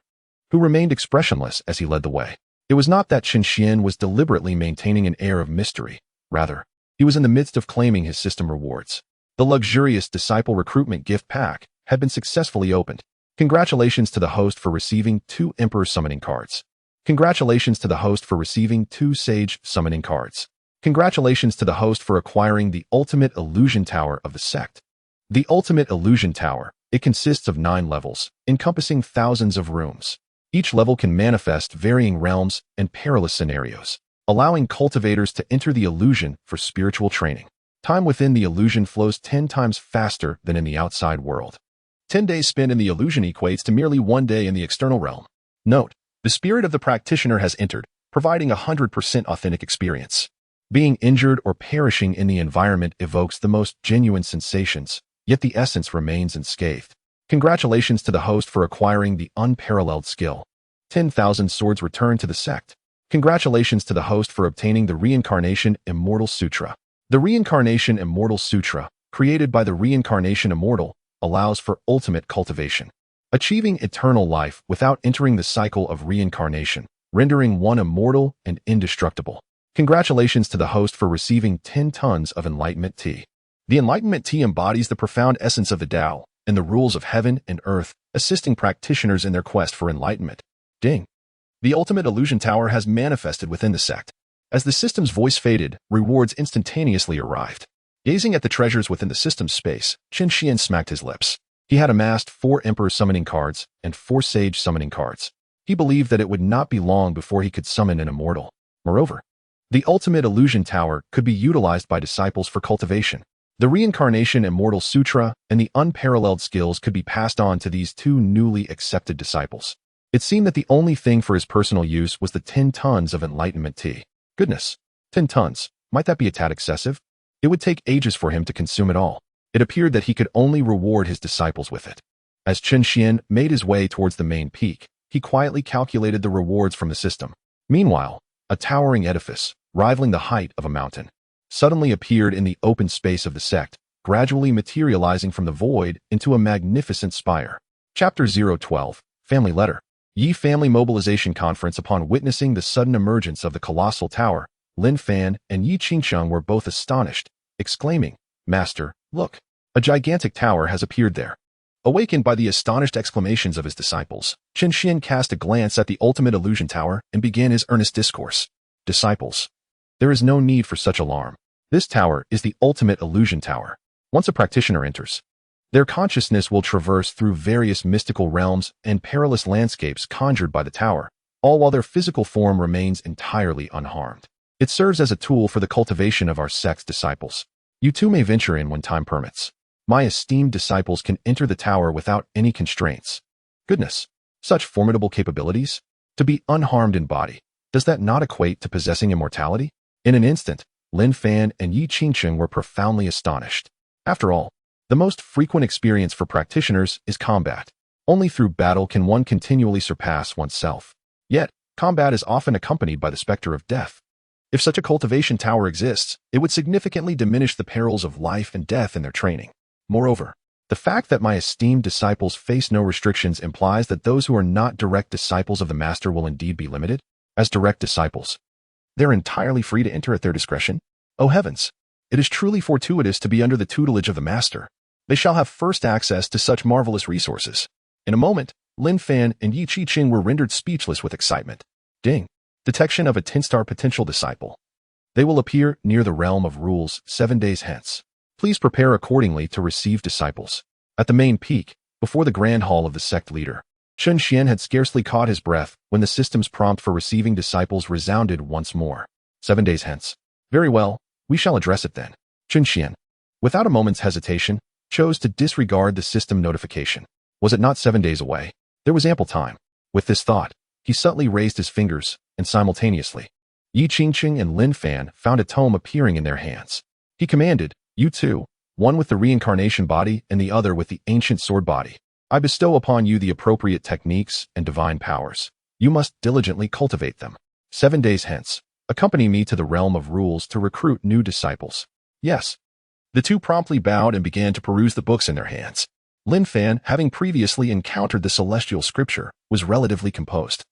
who remained expressionless as he led the way. It was not that Chen Xuan was deliberately maintaining an air of mystery. Rather, he was in the midst of claiming his system rewards. The luxurious disciple recruitment gift pack had been successfully opened. Congratulations to the host for receiving 2 Emperor Summoning Cards. Congratulations to the host for receiving 2 Sage Summoning Cards. Congratulations to the host for acquiring the Ultimate Illusion Tower of the sect. The Ultimate Illusion Tower, it consists of 9 levels, encompassing thousands of rooms. Each level can manifest varying realms and perilous scenarios, allowing cultivators to enter the illusion for spiritual training. Time within the illusion flows 10 times faster than in the outside world. 10 days spent in the illusion equates to merely 1 day in the external realm. Note, the spirit of the practitioner has entered, providing a 100% authentic experience. Being injured or perishing in the environment evokes the most genuine sensations, yet the essence remains unscathed. Congratulations to the host for acquiring the unparalleled skill. 10,000 swords return to the sect. Congratulations to the host for obtaining the Reincarnation Immortal Sutra. The Reincarnation Immortal Sutra, created by the Reincarnation Immortal, allows for ultimate cultivation, achieving eternal life without entering the cycle of reincarnation, rendering one immortal and indestructible. Congratulations to the host for receiving 10 tons of Enlightenment Tea. The Enlightenment Tea embodies the profound essence of the Tao and the rules of heaven and earth, assisting practitioners in their quest for enlightenment. Ding. The Ultimate Illusion Tower has manifested within the sect. As the system's voice faded, rewards instantaneously arrived. Gazing at the treasures within the system's space, Chen Xuan smacked his lips. He had amassed 4 Emperor Summoning Cards and 4 Sage Summoning Cards. He believed that it would not be long before he could summon an immortal. Moreover, the Ultimate Illusion Tower could be utilized by disciples for cultivation. The Reincarnation Immortal Sutra and the unparalleled skills could be passed on to these 2 newly accepted disciples. It seemed that the only thing for his personal use was the 10 tons of Enlightenment Tea. Goodness, 10 tons, might that be a tad excessive? It would take ages for him to consume it all. It appeared that he could only reward his disciples with it. As Chen Xuan made his way towards the main peak, he quietly calculated the rewards from the system. Meanwhile, a towering edifice, rivaling the height of a mountain, suddenly appeared in the open space of the sect, gradually materializing from the void into a magnificent spire. Chapter 012, Family Letter. Yi Family Mobilization Conference. Upon witnessing the sudden emergence of the colossal tower, Lin Fan and Yi Qingcheng were both astonished, exclaiming, "Master, look! A gigantic tower has appeared there." Awakened by the astonished exclamations of his disciples, Chen Xuan cast a glance at the Ultimate Illusion Tower and began his earnest discourse. "Disciples, there is no need for such alarm. This tower is the Ultimate Illusion Tower. Once a practitioner enters, their consciousness will traverse through various mystical realms and perilous landscapes conjured by the tower, all while their physical form remains entirely unharmed. It serves as a tool for the cultivation of our sect's disciples. You too may venture in when time permits. My esteemed disciples can enter the tower without any constraints." Goodness, such formidable capabilities? To be unharmed in body, does that not equate to possessing immortality? In an instant, Lin Fan and Yi Qingcheng were profoundly astonished. After all, the most frequent experience for practitioners is combat. Only through battle can one continually surpass oneself. Yet, combat is often accompanied by the specter of death. If such a cultivation tower exists, it would significantly diminish the perils of life and death in their training. Moreover, the fact that my esteemed disciples face no restrictions implies that those who are not direct disciples of the Master will indeed be limited. As direct disciples, they're entirely free to enter at their discretion. Oh heavens! It is truly fortuitous to be under the tutelage of the Master. They shall have first access to such marvelous resources. In a moment, Lin Fan and Yi Qingcheng were rendered speechless with excitement. Ding. Detection of a 10-star potential disciple. They will appear near the realm of rules 7 days hence. Please prepare accordingly to receive disciples. At the main peak, before the grand hall of the sect leader, Chen Xuan had scarcely caught his breath when the system's prompt for receiving disciples resounded once more. 7 days hence. Very well, we shall address it then. Chen Xuan, without a moment's hesitation, chose to disregard the system notification. Was it not 7 days away? There was ample time. With this thought, he subtly raised his fingers, and simultaneously, Yi Qingqing and Lin Fan found a tome appearing in their hands. He commanded, "You two, one with the reincarnation body and the other with the ancient sword body. I bestow upon you the appropriate techniques and divine powers. You must diligently cultivate them. 7 days hence, accompany me to the realm of rules to recruit new disciples." Yes. The two promptly bowed and began to peruse the books in their hands. Lin Fan, having previously encountered the celestial scripture, was relatively composed.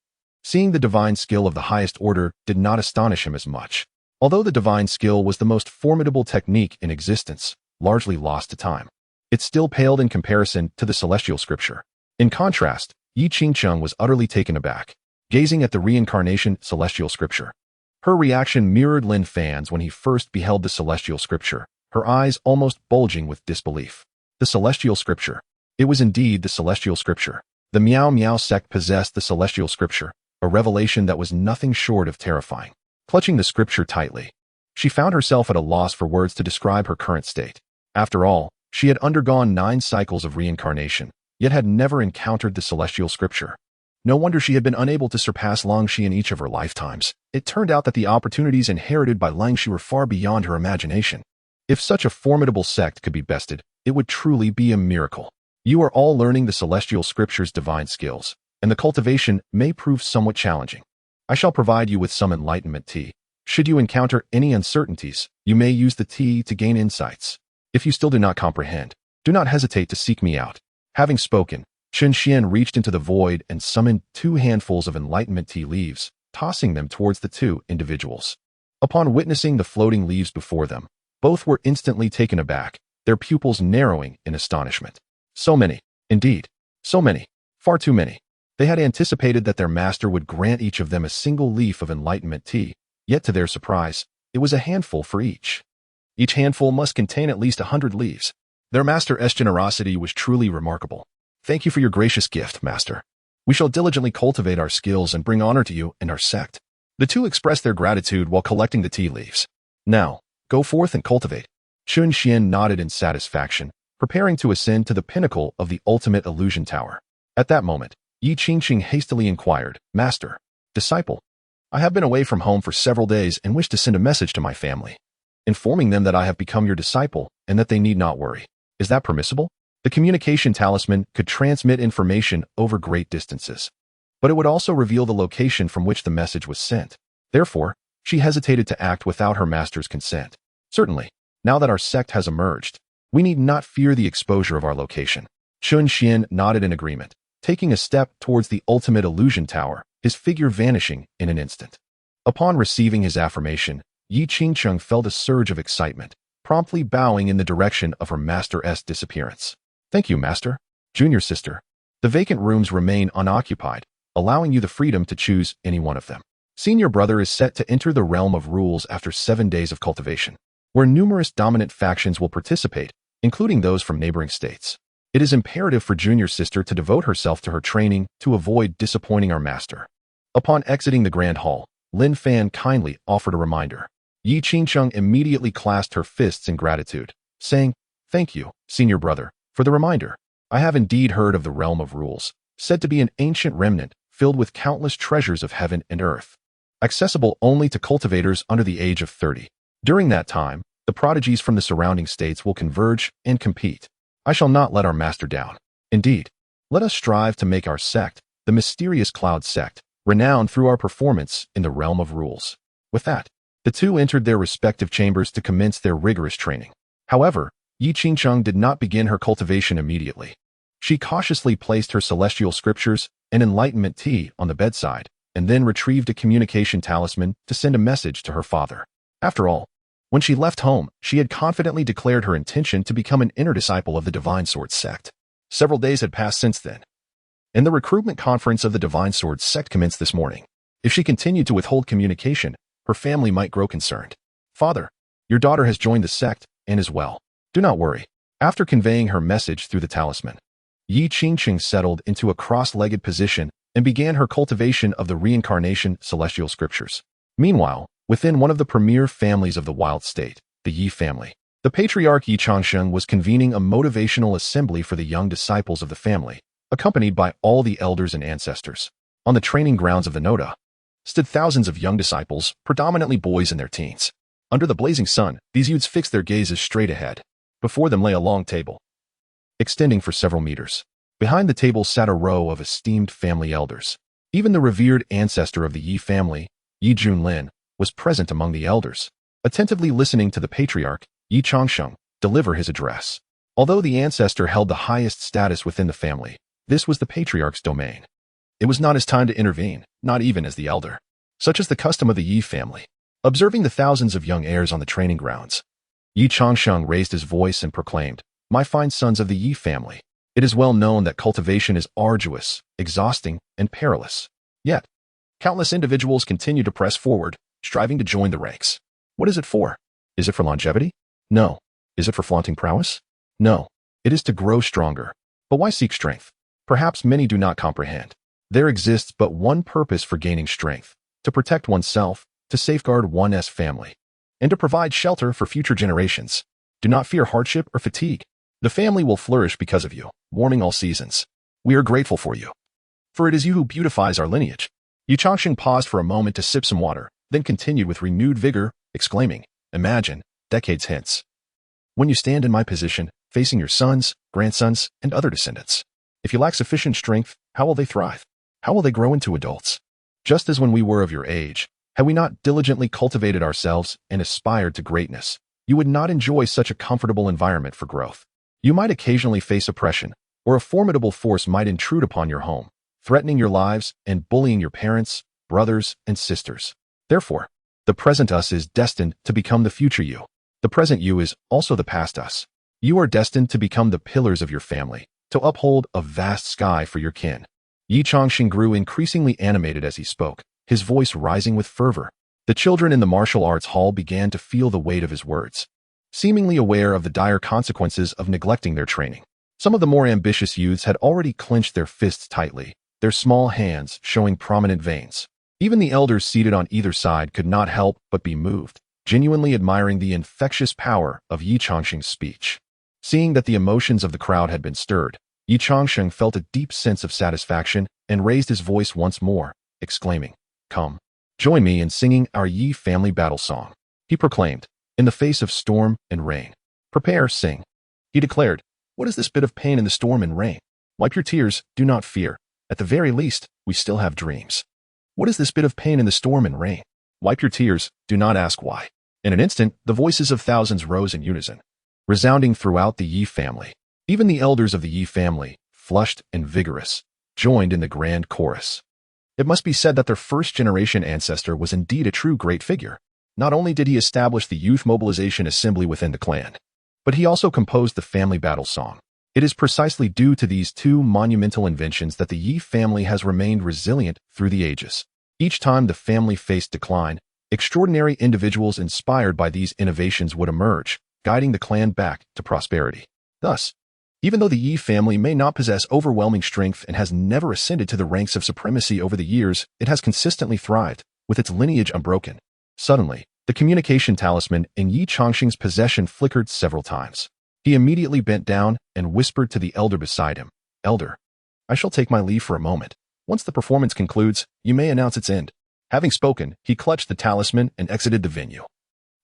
Seeing the divine skill of the highest order did not astonish him as much. Although the divine skill was the most formidable technique in existence, largely lost to time, it still paled in comparison to the celestial scripture. In contrast, Yi Qingqing was utterly taken aback, gazing at the reincarnation celestial scripture. Her reaction mirrored Lin Fan's when he first beheld the celestial scripture, her eyes almost bulging with disbelief. The celestial scripture. It was indeed the celestial scripture. The Miao Miao sect possessed the celestial scripture, a revelation that was nothing short of terrifying. Clutching the scripture tightly, she found herself at a loss for words to describe her current state. After all, she had undergone 9 cycles of reincarnation, yet had never encountered the celestial scripture. No wonder she had been unable to surpass Langxi in each of her lifetimes. It turned out that the opportunities inherited by Langxi were far beyond her imagination. If such a formidable sect could be bested, it would truly be a miracle. You are all learning the celestial scripture's divine skills, and the cultivation may prove somewhat challenging. I shall provide you with some enlightenment tea. Should you encounter any uncertainties, you may use the tea to gain insights. If you still do not comprehend, do not hesitate to seek me out. Having spoken, Chen Xuan reached into the void and summoned 2 handfuls of enlightenment tea leaves, tossing them towards the 2 individuals. Upon witnessing the floating leaves before them, both were instantly taken aback, their pupils narrowing in astonishment. So many, indeed, so many, far too many. They had anticipated that their master would grant each of them a single leaf of enlightenment tea, yet to their surprise, it was a handful for each. Each handful must contain at least 100 leaves. Their master's generosity was truly remarkable. Thank you for your gracious gift, master. We shall diligently cultivate our skills and bring honor to you and our sect. The 2 expressed their gratitude while collecting the tea leaves. Now, go forth and cultivate. Chen Xuan nodded in satisfaction, preparing to ascend to the pinnacle of the ultimate illusion tower. At that moment, Yi Qingqing hastily inquired, "Master, disciple, I have been away from home for several days and wish to send a message to my family, informing them that I have become your disciple and that they need not worry. Is that permissible?" The communication talisman could transmit information over great distances, but it would also reveal the location from which the message was sent. Therefore, she hesitated to act without her master's consent. Certainly, now that our sect has emerged, we need not fear the exposure of our location. Chen Xuan nodded in agreement, taking a step towards the ultimate illusion tower, his figure vanishing in an instant. Upon receiving his affirmation, Yi Qingqing felt a surge of excitement, promptly bowing in the direction of her master's disappearance. "Thank you, master." "Junior sister, the vacant rooms remain unoccupied, allowing you the freedom to choose any one of them. Senior brother is set to enter the realm of rules after 7 days of cultivation, where numerous dominant factions will participate, including those from neighboring states. It is imperative for junior sister to devote herself to her training to avoid disappointing our master." Upon exiting the grand hall, Lin Fan kindly offered a reminder. Yi Qingqing immediately clasped her fists in gratitude, saying, "Thank you, senior brother, for the reminder. I have indeed heard of the realm of rules, said to be an ancient remnant filled with countless treasures of heaven and earth, accessible only to cultivators under the age of 30. During that time, the prodigies from the surrounding states will converge and compete. I shall not let our master down. Indeed, let us strive to make our sect, the mysterious Cloud Sect, renowned through our performance in the realm of rules." With that, the 2 entered their respective chambers to commence their rigorous training. However, Yi Qingqing did not begin her cultivation immediately. She cautiously placed her celestial scriptures and enlightenment tea on the bedside, and then retrieved a communication talisman to send a message to her father. After all, when she left home, she had confidently declared her intention to become an inner disciple of the Divine Sword Sect. Several days had passed since then, and the recruitment conference of the Divine Sword Sect commenced this morning. If she continued to withhold communication, her family might grow concerned. "Father, your daughter has joined the sect and is well. Do not worry." After conveying her message through the talisman, Yi Qingqing settled into a cross-legged position and began her cultivation of the reincarnation celestial scriptures. Meanwhile, within one of the premier families of the wild state, the Yi family, the patriarch Yi Changsheng was convening a motivational assembly for the young disciples of the family, accompanied by all the elders and ancestors. On the training grounds of the Noda stood thousands of young disciples, predominantly boys in their teens. Under the blazing sun, these youths fixed their gazes straight ahead. Before them lay a long table, extending for several meters. Behind the table sat a row of esteemed family elders. Even the revered ancestor of the Yi family, Yi Junlin, was present among the elders, attentively listening to the patriarch, Yi Changsheng, deliver his address. Although the ancestor held the highest status within the family, this was the patriarch's domain. It was not his time to intervene, not even as the elder. Such is the custom of the Yi family. Observing the thousands of young heirs on the training grounds, Yi Changsheng raised his voice and proclaimed, "My fine sons of the Yi family, it is well known that cultivation is arduous, exhausting, and perilous. Yet, countless individuals continue to press forward, striving to join the ranks. What is it for? Is it for longevity? No. Is it for flaunting prowess? No. It is to grow stronger. But why seek strength? Perhaps many do not comprehend. There exists but one purpose for gaining strength: to protect oneself, to safeguard one's family, and to provide shelter for future generations. Do not fear hardship or fatigue. The family will flourish because of you, warming all seasons. We are grateful for you, for it is you who beautifies our lineage." Yi Changsheng paused for a moment to sip some water, then continued with renewed vigor, exclaiming, "Imagine, decades hence, when you stand in my position, facing your sons, grandsons, and other descendants. If you lack sufficient strength, how will they thrive? How will they grow into adults? Just as when we were of your age, had we not diligently cultivated ourselves and aspired to greatness, you would not enjoy such a comfortable environment for growth. You might occasionally face oppression, or a formidable force might intrude upon your home, threatening your lives and bullying your parents, brothers, and sisters. Therefore, the present us is destined to become the future you. The present you is also the past us. You are destined to become the pillars of your family, to uphold a vast sky for your kin." Yi Changsheng grew increasingly animated as he spoke, his voice rising with fervor. The children in the martial arts hall began to feel the weight of his words, seemingly aware of the dire consequences of neglecting their training. Some of the more ambitious youths had already clenched their fists tightly, their small hands showing prominent veins. Even the elders seated on either side could not help but be moved, genuinely admiring the infectious power of Yi Changsheng's speech. Seeing that the emotions of the crowd had been stirred, Yi Changsheng felt a deep sense of satisfaction and raised his voice once more, exclaiming, "Come, join me in singing our Yi family battle song." He proclaimed, in the face of storm and rain. "Prepare, sing." He declared, "What is this bit of pain in the storm and rain? Wipe your tears, do not fear. At the very least, we still have dreams. What is this bit of pain in the storm and rain? Wipe your tears, do not ask why." In an instant, the voices of thousands rose in unison, resounding throughout the Yi family. Even the elders of the Yi family, flushed and vigorous, joined in the grand chorus. It must be said that their first-generation ancestor was indeed a true great figure. Not only did he establish the Youth Mobilization Assembly within the clan, but he also composed the family battle song. It is precisely due to these two monumental inventions that the Yi family has remained resilient through the ages. Each time the family faced decline, extraordinary individuals inspired by these innovations would emerge, guiding the clan back to prosperity. Thus, even though the Yi family may not possess overwhelming strength and has never ascended to the ranks of supremacy over the years, it has consistently thrived, with its lineage unbroken. Suddenly, the communication talisman in Yi Changsheng's possession flickered several times. He immediately bent down and whispered to the elder beside him, "Elder, I shall take my leave for a moment. Once the performance concludes, you may announce its end." Having spoken, he clutched the talisman and exited the venue,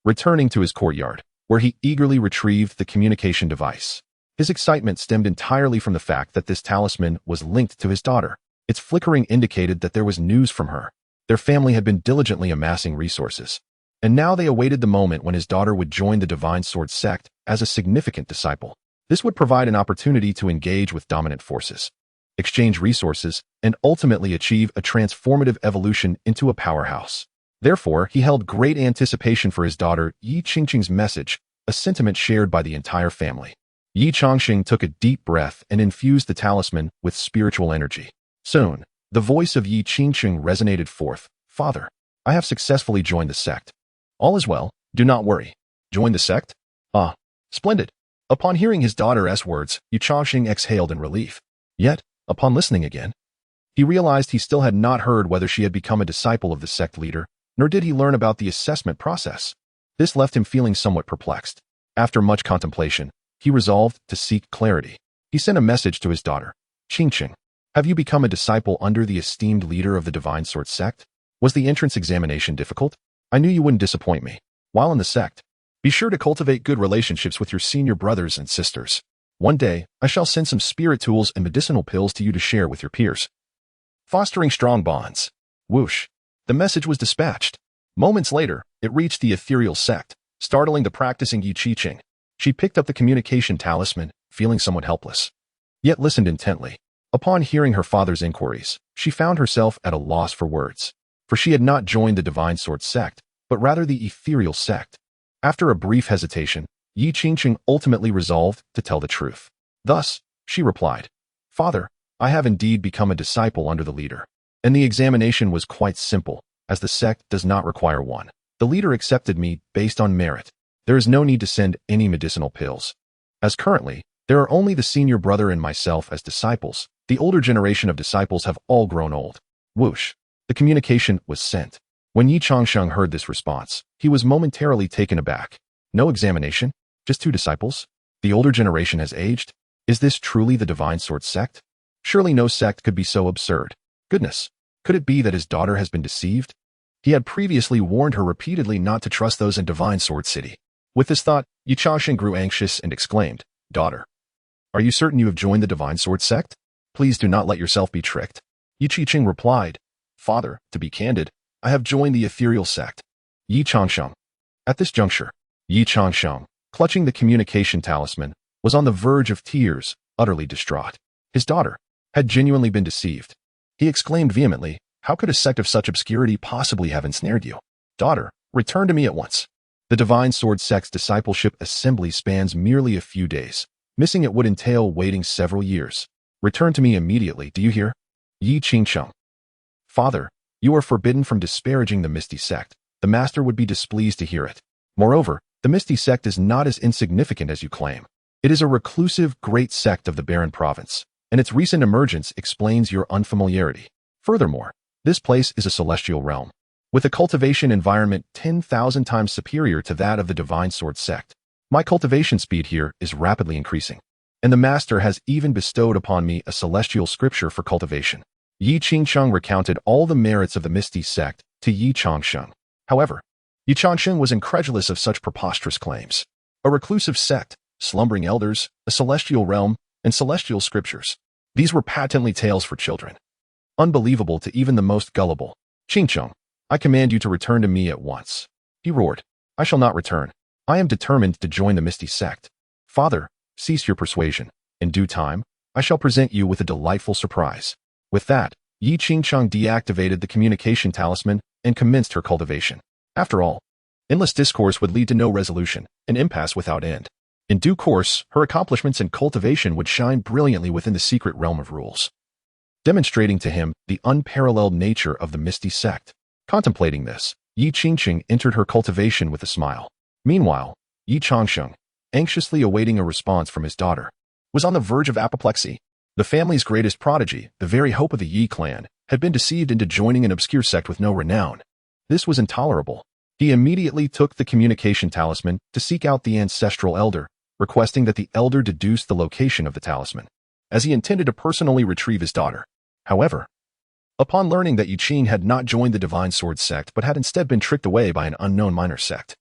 returning to his courtyard, where he eagerly retrieved the communication device. His excitement stemmed entirely from the fact that this talisman was linked to his daughter. Its flickering indicated that there was news from her. Their family had been diligently amassing resources, and now they awaited the moment when his daughter would join the Divine Sword sect as a significant disciple. This would provide an opportunity to engage with dominant forces, exchange resources, and ultimately achieve a transformative evolution into a powerhouse. Therefore, he held great anticipation for his daughter Yi Qingqing's message, a sentiment shared by the entire family. Yi Changsheng took a deep breath and infused the talisman with spiritual energy. Soon, the voice of Yi Qingqing resonated forth, "Father, I have successfully joined the sect. All is well, do not worry." "Join the sect? Ah, splendid." Upon hearing his daughter's words, Yi Changsheng exhaled in relief. Yet, upon listening again, he realized he still had not heard whether she had become a disciple of the sect leader, nor did he learn about the assessment process. This left him feeling somewhat perplexed. After much contemplation, he resolved to seek clarity. He sent a message to his daughter. Qingqing, have you become a disciple under the esteemed leader of the Divine Sword sect? Was the entrance examination difficult? I knew you wouldn't disappoint me. While in the sect, be sure to cultivate good relationships with your senior brothers and sisters. One day, I shall send some spirit tools and medicinal pills to you to share with your peers. Fostering strong bonds. Whoosh. The message was dispatched. Moments later, it reached the ethereal sect, startling the practicing Yi Qingqing. She picked up the communication talisman, feeling somewhat helpless, yet listened intently. Upon hearing her father's inquiries, she found herself at a loss for words, for she had not joined the Divine Sword sect, but rather the ethereal sect. After a brief hesitation, Yi Qingqing ultimately resolved to tell the truth. Thus, she replied, Father, I have indeed become a disciple under the leader, and the examination was quite simple, as the sect does not require one. The leader accepted me based on merit. There is no need to send any medicinal pills. As currently, there are only the senior brother and myself as disciples. The older generation of disciples have all grown old. Whoosh. The communication was sent. When Yi Changsheng heard this response, he was momentarily taken aback. No examination? Just 2 disciples? The older generation has aged? Is this truly the Divine Sword sect? Surely no sect could be so absurd. Goodness, could it be that his daughter has been deceived? He had previously warned her repeatedly not to trust those in Divine Sword City. With this thought, Yi Changsheng grew anxious and exclaimed, Daughter, are you certain you have joined the Divine Sword sect? Please do not let yourself be tricked. Yi Qingqing replied, Father, to be candid, I have joined the ethereal sect. Yi Changsheng. At this juncture, Yi Changsheng, clutching the communication talisman, was on the verge of tears, utterly distraught. His daughter had genuinely been deceived. He exclaimed vehemently, How could a sect of such obscurity possibly have ensnared you? Daughter, return to me at once. The Divine Sword sect's discipleship assembly spans merely a few days. Missing it would entail waiting several years. Return to me immediately, do you hear? Yi Qingsheng. Father, you are forbidden from disparaging the Misty Sect. The master would be displeased to hear it. Moreover, the Misty Sect is not as insignificant as you claim. It is a reclusive, great sect of the barren province, and its recent emergence explains your unfamiliarity. Furthermore, this place is a celestial realm, with a cultivation environment 10,000 times superior to that of the Divine Sword sect. My cultivation speed here is rapidly increasing, and the master has even bestowed upon me a celestial scripture for cultivation. Yi Qingsheng recounted all the merits of the Misty Sect to Yi Changsheng. However, Yi Changsheng was incredulous of such preposterous claims. A reclusive sect, slumbering elders, a celestial realm, and celestial scriptures. These were patently tales for children. Unbelievable to even the most gullible. Qingsheng, I command you to return to me at once. He roared. I shall not return. I am determined to join the Misty Sect. Father, cease your persuasion. In due time, I shall present you with a delightful surprise. With that, Yi Qingsheng deactivated the communication talisman and commenced her cultivation. After all, endless discourse would lead to no resolution, an impasse without end. In due course, her accomplishments in cultivation would shine brilliantly within the secret realm of rules, demonstrating to him the unparalleled nature of the Misty Sect. Contemplating this, Yi Qingqing entered her cultivation with a smile. Meanwhile, Yi Changsheng, anxiously awaiting a response from his daughter, was on the verge of apoplexy. The family's greatest prodigy, the very hope of the Yi clan, had been deceived into joining an obscure sect with no renown. This was intolerable. He immediately took the communication talisman to seek out the ancestral elder, requesting that the elder deduce the location of the talisman, as he intended to personally retrieve his daughter. However, upon learning that Yi Qing had not joined the Divine Sword sect but had instead been tricked away by an unknown minor sect,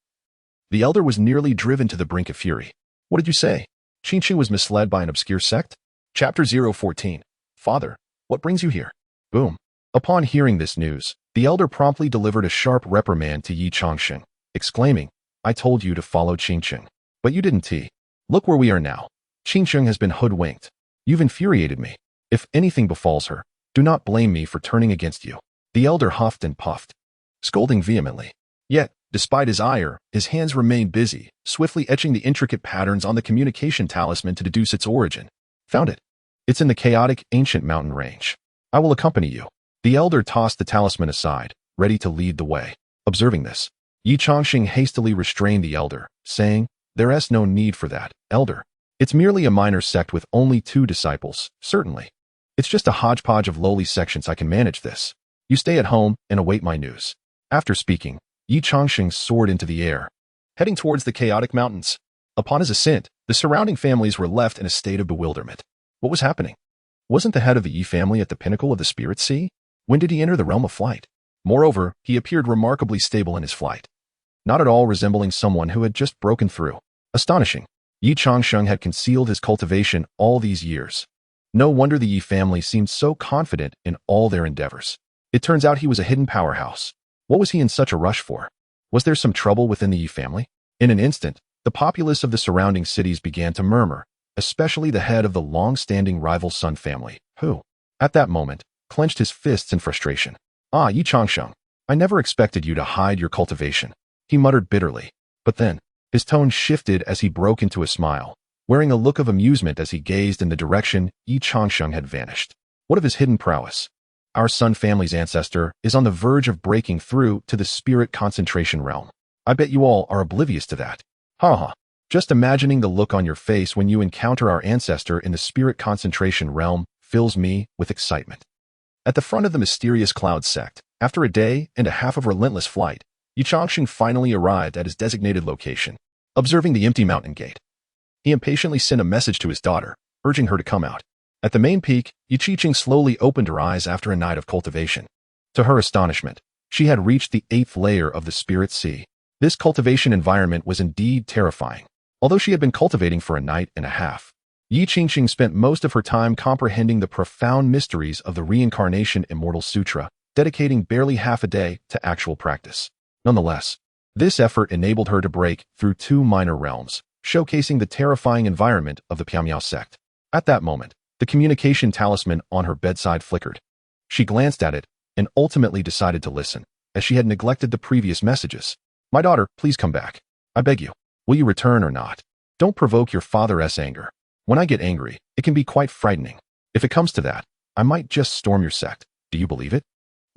the elder was nearly driven to the brink of fury. What did you say? Qingqing was misled by an obscure sect? Chapter 014. Father, what brings you here? Boom. Upon hearing this news, the elder promptly delivered a sharp reprimand to Yi Changsheng, exclaiming, I told you to follow Qingqing, but you didn't. Look where we are now. Qingqing has been hoodwinked. You've infuriated me. If anything befalls her, do not blame me for turning against you. The elder huffed and puffed, scolding vehemently. Yet, despite his ire, his hands remained busy, swiftly etching the intricate patterns on the communication talisman to deduce its origin. Found it. It's in the chaotic, ancient mountain range. I will accompany you. The elder tossed the talisman aside, ready to lead the way. Observing this, Yi Changsheng hastily restrained the elder, saying, There is no need for that, elder. It's merely a minor sect with only 2 disciples, certainly. It's just a hodgepodge of lowly sections. I can manage this. You stay at home and await my news." After speaking, Yi Changxing soared into the air, heading towards the chaotic mountains. Upon his ascent, the surrounding families were left in a state of bewilderment. What was happening? Wasn't the head of the Yi family at the pinnacle of the spirit sea? When did he enter the realm of flight? Moreover, he appeared remarkably stable in his flight, not at all resembling someone who had just broken through. Astonishing. Yi Changsheng had concealed his cultivation all these years. No wonder the Yi family seemed so confident in all their endeavors. It turns out he was a hidden powerhouse. What was he in such a rush for? Was there some trouble within the Yi family? In an instant, the populace of the surrounding cities began to murmur, especially the head of the long-standing rival Sun family, who, at that moment, clenched his fists in frustration. "Ah, Yi Changsheng, I never expected you to hide your cultivation," he muttered bitterly. But then, his tone shifted as he broke into a smile, wearing a look of amusement as he gazed in the direction Yi Changsheng had vanished. What of his hidden prowess? Our Sun family's ancestor is on the verge of breaking through to the spirit concentration realm. I bet you all are oblivious to that. Ha ha. Just imagining the look on your face when you encounter our ancestor in the spirit concentration realm fills me with excitement. At the front of the mysterious Cloud sect, after a day and a half of relentless flight, Yi Changxing finally arrived at his designated location. Observing the empty mountain gate, he impatiently sent a message to his daughter, urging her to come out. At the main peak, Yi Changxing slowly opened her eyes after a night of cultivation. To her astonishment, she had reached the 8th layer of the spirit sea. This cultivation environment was indeed terrifying. Although she had been cultivating for a night and a half, Yi Changxing spent most of her time comprehending the profound mysteries of the Reincarnation Immortal Sutra, dedicating barely half a day to actual practice. Nonetheless, this effort enabled her to break through 2 minor realms, showcasing the terrifying environment of the Piamiao sect. At that moment, the communication talisman on her bedside flickered. She glanced at it and ultimately decided to listen, as she had neglected the previous messages. "My daughter, please come back. I beg you. Will you return or not? Don't provoke your father's anger. When I get angry, it can be quite frightening. If it comes to that, I might just storm your sect. Do you believe it?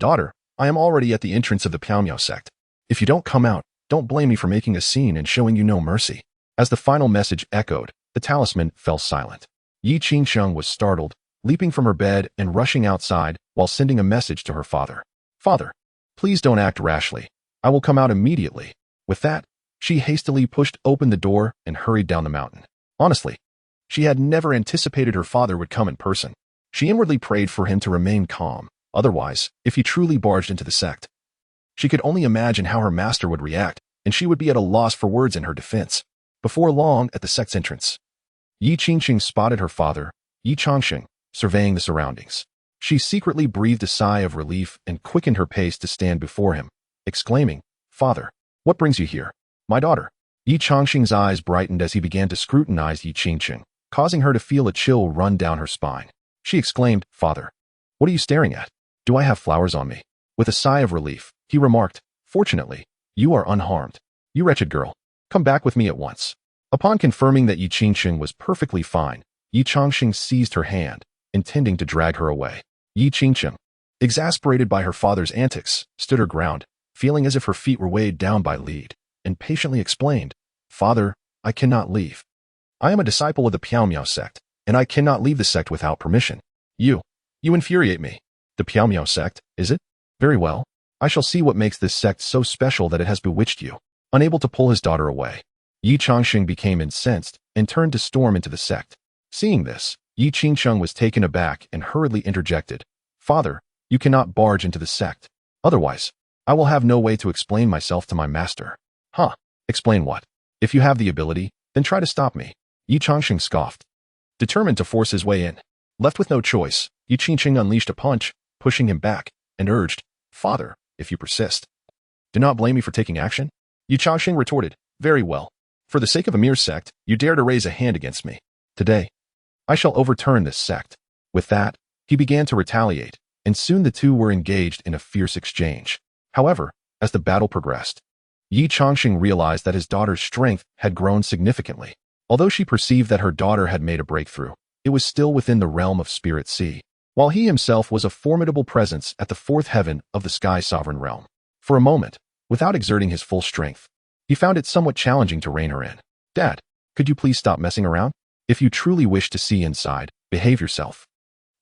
Daughter, I am already at the entrance of the Piamiao sect. If you don't come out, don't blame me for making a scene and showing you no mercy." As the final message echoed, the talisman fell silent. Yi Changsheng was startled, leaping from her bed and rushing outside while sending a message to her father. "Father, please don't act rashly. I will come out immediately." With that, she hastily pushed open the door and hurried down the mountain. Honestly, she had never anticipated her father would come in person. She inwardly prayed for him to remain calm. Otherwise, if he truly barged into the sect, she could only imagine how her master would react, and she would be at a loss for words in her defense. Before long, at the sect's entrance, Yi Changxing spotted her father, Yi Changxing, surveying the surroundings. She secretly breathed a sigh of relief and quickened her pace to stand before him, exclaiming, "Father, what brings you here?" "My daughter." Yi Changxing's eyes brightened as he began to scrutinize Yi Changxing, causing her to feel a chill run down her spine. She exclaimed, "Father, what are you staring at? Do I have flowers on me?" With a sigh of relief, he remarked, "Fortunately, you are unharmed. You wretched girl, come back with me at once." Upon confirming that Yi Changxing was perfectly fine, Yi Changxing seized her hand, intending to drag her away. Yi Changxing, exasperated by her father's antics, stood her ground, feeling as if her feet were weighed down by lead, and patiently explained, "Father, I cannot leave. I am a disciple of the Piamiao sect, and I cannot leave the sect without permission. You infuriate me. The Piamiao sect, is it? Very well. I shall see what makes this sect so special that it has bewitched you." Unable to pull his daughter away, Yi Changxing became incensed and turned to storm into the sect. Seeing this, Yi Changxing was taken aback and hurriedly interjected, "Father, you cannot barge into the sect. Otherwise, I will have no way to explain myself to my master." "Huh? Explain what? If you have the ability, then try to stop me." Yi Changxing scoffed, determined to force his way in. Left with no choice, Yi Changxing unleashed a punch, pushing him back, and urged, "Father, if you persist, do not blame me for taking action." Yi Changxing retorted, "Very well. For the sake of a mere sect, you dare to raise a hand against me. Today, I shall overturn this sect." With that, he began to retaliate, and soon the two were engaged in a fierce exchange. However, as the battle progressed, Yi Changxing realized that his daughter's strength had grown significantly. Although she perceived that her daughter had made a breakthrough, it was still within the realm of Spirit Sea, while he himself was a formidable presence at the 4th heaven of the Sky Sovereign realm. For a moment, without exerting his full strength, he found it somewhat challenging to rein her in. "Dad, could you please stop messing around? If you truly wish to see inside, behave yourself."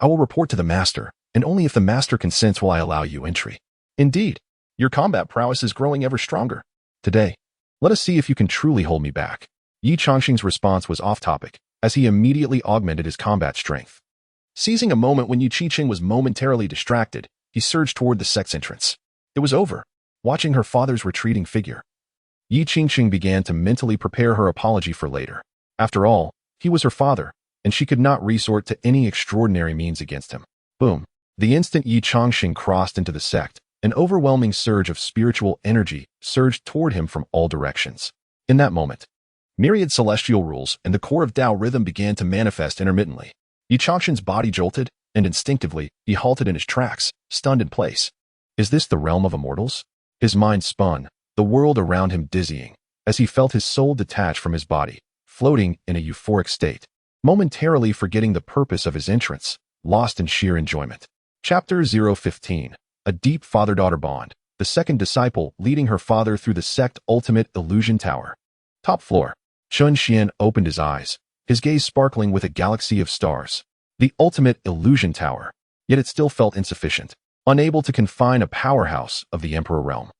I will report to the master, and only if the master consents will I allow you entry. Indeed, your combat prowess is growing ever stronger. Today, let us see if you can truly hold me back. Yi Changxing's response was off-topic, as he immediately augmented his combat strength. Seizing a moment when Yi Changxing was momentarily distracted, he surged toward the sect's entrance. It was over. Watching her father's retreating figure, Yi Changxing began to mentally prepare her apology for later. After all, he was her father, and she could not resort to any extraordinary means against him. Boom. The instant Yi Changxing crossed into the sect, an overwhelming surge of spiritual energy surged toward him from all directions. In that moment, myriad celestial rules and the core of Tao rhythm began to manifest intermittently. Yi Changxing's body jolted, and instinctively, he halted in his tracks, stunned in place. Is this the realm of immortals? His mind spun, the world around him dizzying, as he felt his soul detach from his body, floating in a euphoric state, momentarily forgetting the purpose of his entrance, lost in sheer enjoyment. Chapter 015. A deep father-daughter bond. The second disciple leading her father through the sect ultimate illusion tower. Top floor. Chen Xuan opened his eyes, his gaze sparkling with a galaxy of stars. The ultimate illusion tower. Yet it still felt insufficient, unable to confine a powerhouse of the Emperor realm.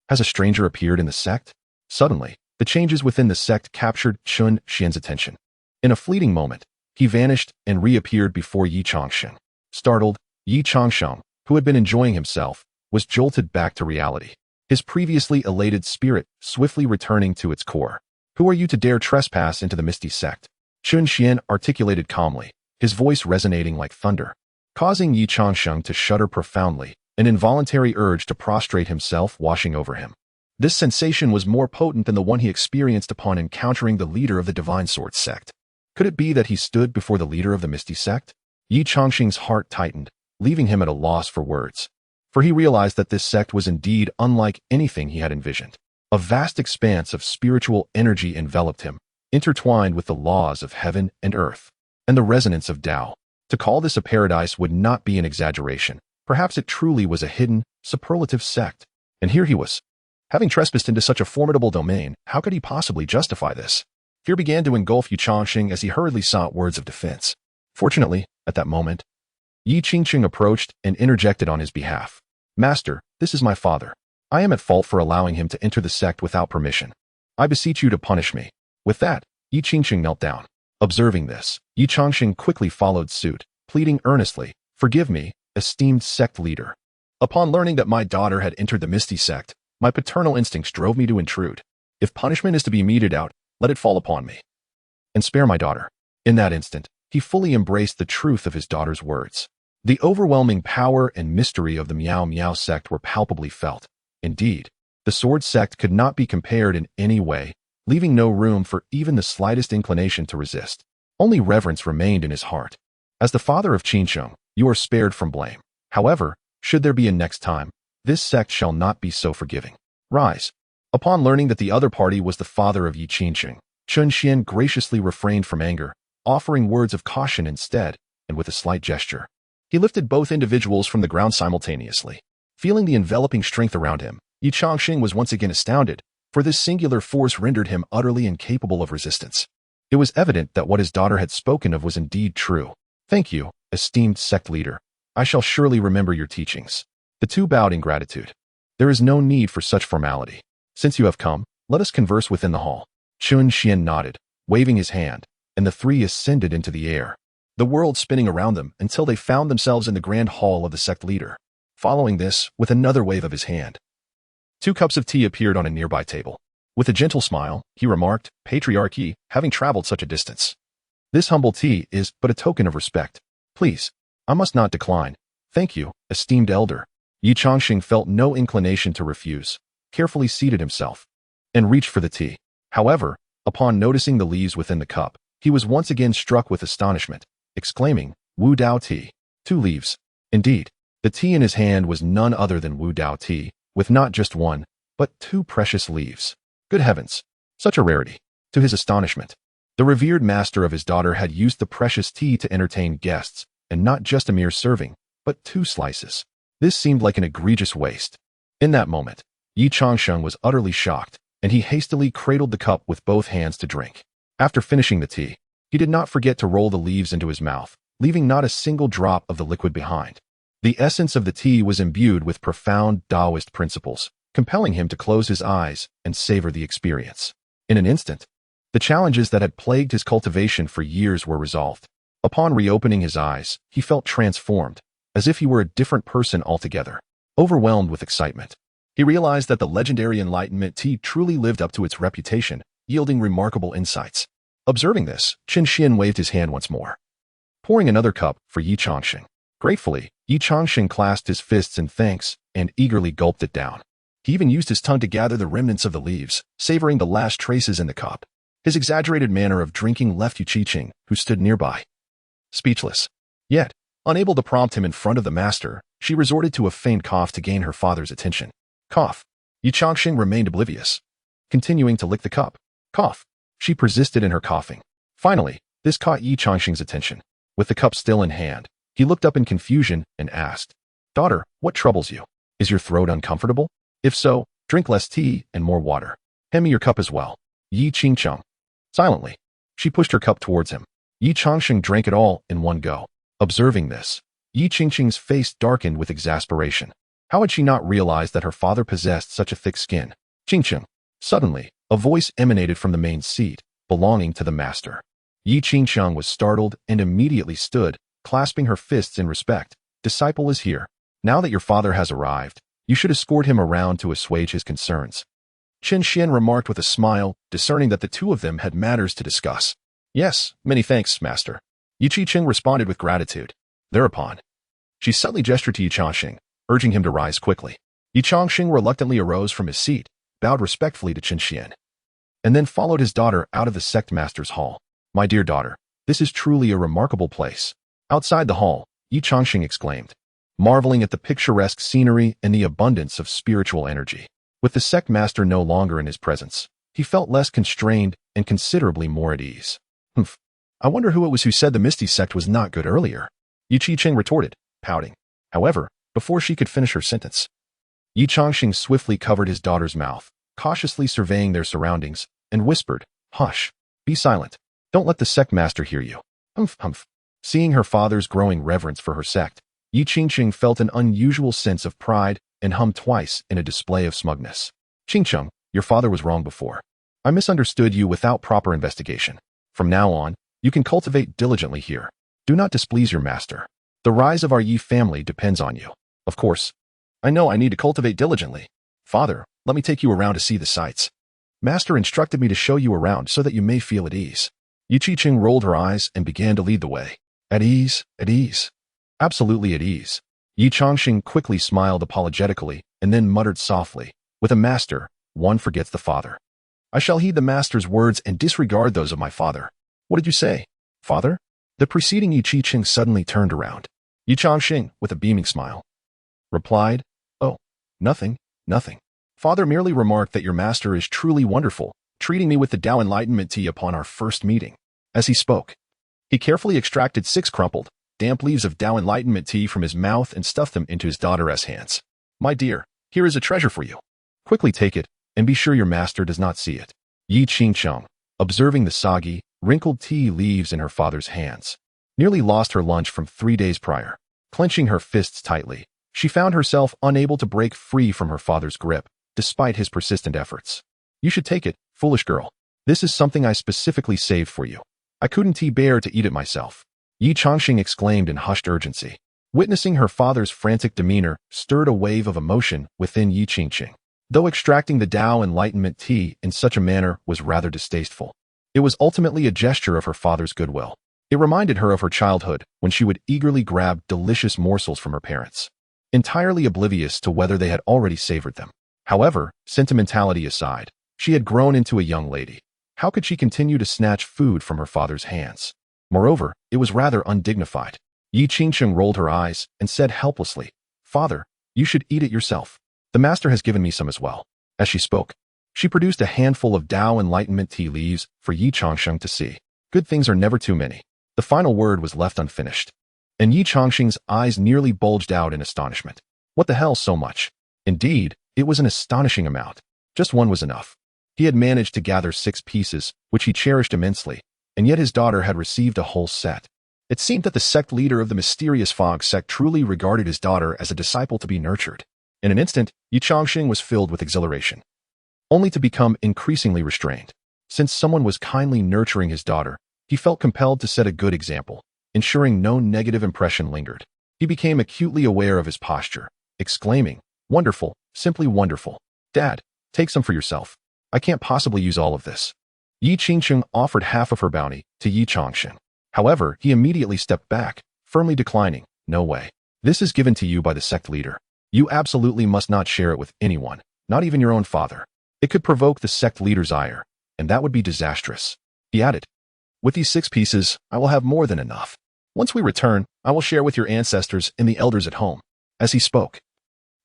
Has a stranger appeared in the sect? Suddenly, the changes within the sect captured Chen Xuan's attention. In a fleeting moment, he vanished and reappeared before Yi Changxing. Startled, Yi Changxing, who had been enjoying himself, was jolted back to reality, his previously elated spirit swiftly returning to its core. Who are you to dare trespass into the Misty Sect? Chen Xuan articulated calmly, his voice resonating like thunder, causing Yi Changxing to shudder profoundly, an involuntary urge to prostrate himself washing over him. This sensation was more potent than the one he experienced upon encountering the leader of the Divine Sword sect. Could it be that he stood before the leader of the Misty Sect? Yi Changxing's heart tightened, leaving him at a loss for words. For he realized that this sect was indeed unlike anything he had envisioned. A vast expanse of spiritual energy enveloped him, intertwined with the laws of heaven and earth, and the resonance of Tao. To call this a paradise would not be an exaggeration. Perhaps it truly was a hidden, superlative sect. And here he was. Having trespassed into such a formidable domain, how could he possibly justify this? Fear began to engulf Yi Changxing as he hurriedly sought words of defense. Fortunately, at that moment, Yi Changxing approached and interjected on his behalf. Master, this is my father. I am at fault for allowing him to enter the sect without permission. I beseech you to punish me. With that, Yi Changxing knelt down. Observing this, Yi Changxing quickly followed suit, pleading earnestly, Forgive me, esteemed sect leader. Upon learning that my daughter had entered the Misty Sect, my paternal instincts drove me to intrude. If punishment is to be meted out, let it fall upon me. And spare my daughter. In that instant, he fully embraced the truth of his daughter's words. The overwhelming power and mystery of the Miao Miao sect were palpably felt. Indeed, the sword sect could not be compared in any way, leaving no room for even the slightest inclination to resist. Only reverence remained in his heart. As the father of Qinsheng, you are spared from blame. However, should there be a next time, this sect shall not be so forgiving. Rise. Upon learning that the other party was the father of Yi Changxing, Chen Xuan graciously refrained from anger, offering words of caution instead, and with a slight gesture. He lifted both individuals from the ground simultaneously. Feeling the enveloping strength around him, Yi Changxing was once again astounded, for this singular force rendered him utterly incapable of resistance. It was evident that what his daughter had spoken of was indeed true. Thank you, esteemed sect leader. I shall surely remember your teachings. The two bowed in gratitude. There is no need for such formality. Since you have come, let us converse within the hall. Chen Xuan nodded, waving his hand, and the three ascended into the air, the world spinning around them until they found themselves in the grand hall of the sect leader. Following this, with another wave of his hand, 2 cups of tea appeared on a nearby table. With a gentle smile, he remarked, Patriarchy, having traveled such a distance. This humble tea is but a token of respect. Please, I must not decline. Thank you, esteemed elder. Yi Changxing felt no inclination to refuse, carefully seated himself, and reached for the tea. However, upon noticing the leaves within the cup, he was once again struck with astonishment, exclaiming, Wu Dao tea. 2 leaves. Indeed, the tea in his hand was none other than Wu Dao tea, with not just 1, but 2 precious leaves. Good heavens! Such a rarity. To his astonishment, the revered master of his daughter had used the precious tea to entertain guests, and not just a mere serving, but 2 slices. This seemed like an egregious waste. In that moment, Yi Changxing was utterly shocked, and he hastily cradled the cup with both hands to drink. After finishing the tea, he did not forget to roll the leaves into his mouth, leaving not a single drop of the liquid behind. The essence of the tea was imbued with profound Taoist principles, compelling him to close his eyes and savor the experience. In an instant, the challenges that had plagued his cultivation for years were resolved. Upon reopening his eyes, he felt transformed, as if he were a different person altogether. Overwhelmed with excitement, he realized that the legendary enlightenment tea truly lived up to its reputation, yielding remarkable insights. Observing this, Chen Xuan waved his hand once more, pouring another cup for Yi Changxing. Gratefully, Yi Changxing clasped his fists in thanks and eagerly gulped it down. He even used his tongue to gather the remnants of the leaves, savoring the last traces in the cup. His exaggerated manner of drinking left Yi Changxing, who stood nearby, speechless. Yet, unable to prompt him in front of the master, she resorted to a feigned cough to gain her father's attention. Cough. Yi Changxing remained oblivious, continuing to lick the cup. Cough. She persisted in her coughing. Finally, this caught Yi Changxing's attention. With the cup still in hand, he looked up in confusion and asked, "Daughter, what troubles you? Is your throat uncomfortable? If so, drink less tea and more water. Hand me your cup as well." Yi Changxing. Silently, she pushed her cup towards him. Yi Changxing drank it all in one go. Observing this, Yi Changxing's face darkened with exasperation. How had she not realized that her father possessed such a thick skin? Changxing. Suddenly, a voice emanated from the main seat, belonging to the master. Yi Changxing was startled and immediately stood, clasping her fists in respect. "Disciple is here. Now that your father has arrived, you should escort him around to assuage his concerns." Chen Xuan remarked with a smile, discerning that the two of them had matters to discuss. "Yes, many thanks, master." Yi Changxing responded with gratitude. Thereupon, she subtly gestured to Yi Changxing, urging him to rise quickly. Yi Changxing reluctantly arose from his seat, bowed respectfully to Chen Xuan, and then followed his daughter out of the sect master's hall. "My dear daughter, this is truly a remarkable place." Outside the hall, Yi Changxing exclaimed, marveling at the picturesque scenery and the abundance of spiritual energy. With the sect master no longer in his presence, he felt less constrained and considerably more at ease. "Humph. I wonder who it was who said the Misty Sect was not good earlier," Yi Changxing retorted, pouting. However, before she could finish her sentence, Yi Changxing swiftly covered his daughter's mouth, cautiously surveying their surroundings, and whispered, "Hush. Be silent. Don't let the sect master hear you." Humph, humph. Seeing her father's growing reverence for her sect, Yi Changxing felt an unusual sense of pride and hummed twice in a display of smugness. "Changxing, your father was wrong before. I misunderstood you without proper investigation. From now on, you can cultivate diligently here. Do not displease your master. The rise of our Yi family depends on you." "Of course. I know I need to cultivate diligently. Father, let me take you around to see the sights. Master instructed me to show you around so that you may feel at ease." Yi Changxing rolled her eyes and began to lead the way. "At ease, at ease. Absolutely at ease." Yi Changxing quickly smiled apologetically and then muttered softly, "With a master, one forgets the father. I shall heed the master's words and disregard those of my father." "What did you say, father?" The preceding Yi Changxing suddenly turned around. Yi Changxing, with a beaming smile, replied, "Oh, nothing, nothing. Father merely remarked that your master is truly wonderful, treating me with the Tao Enlightenment tea upon our first meeting." As he spoke, he carefully extracted 6 crumpled, damp leaves of Tao Enlightenment tea from his mouth and stuffed them into his daughter's hands. "My dear, here is a treasure for you. Quickly take it, and be sure your master does not see it." Yi Changxing, observing the soggy, wrinkled tea leaves in her father's hands, nearly lost her lunch from 3 days prior. Clenching her fists tightly, she found herself unable to break free from her father's grip, despite his persistent efforts. "You should take it, foolish girl. This is something I specifically saved for you. I couldn't bear to eat it myself." Yi Changxing exclaimed in hushed urgency. Witnessing her father's frantic demeanor stirred a wave of emotion within Yi Changxing. Though extracting the Tao Enlightenment tea in such a manner was rather distasteful, it was ultimately a gesture of her father's goodwill. It reminded her of her childhood, when she would eagerly grab delicious morsels from her parents, entirely oblivious to whether they had already savored them. However, sentimentality aside, she had grown into a young lady. How could she continue to snatch food from her father's hands? Moreover, it was rather undignified. Yi Changxing rolled her eyes and said helplessly, "Father, you should eat it yourself. The master has given me some as well." As she spoke, she produced a handful of Tao Enlightenment tea leaves for Yi Changxing to see. Good things are never too many. The final word was left unfinished, and Yi Changxing's eyes nearly bulged out in astonishment. What the hell so much? Indeed, it was an astonishing amount. Just one was enough. He had managed to gather 6 pieces, which he cherished immensely, and yet his daughter had received a whole set. It seemed that the sect leader of the mysterious fog sect truly regarded his daughter as a disciple to be nurtured. In an instant, Yi Changxing was filled with exhilaration, only to become increasingly restrained. Since someone was kindly nurturing his daughter, he felt compelled to set a good example, ensuring no negative impression lingered. He became acutely aware of his posture, exclaiming, "Wonderful, simply wonderful. Dad, take some for yourself. I can't possibly use all of this." Yi Qingqing offered half of her bounty to Yi Changxing. However, he immediately stepped back, firmly declining, "No way. This is given to you by the sect leader. You absolutely must not share it with anyone, not even your own father. It could provoke the sect leader's ire, and that would be disastrous." He added, "With these 6 pieces, I will have more than enough. Once we return, I will share with your ancestors and the elders at home." As he spoke,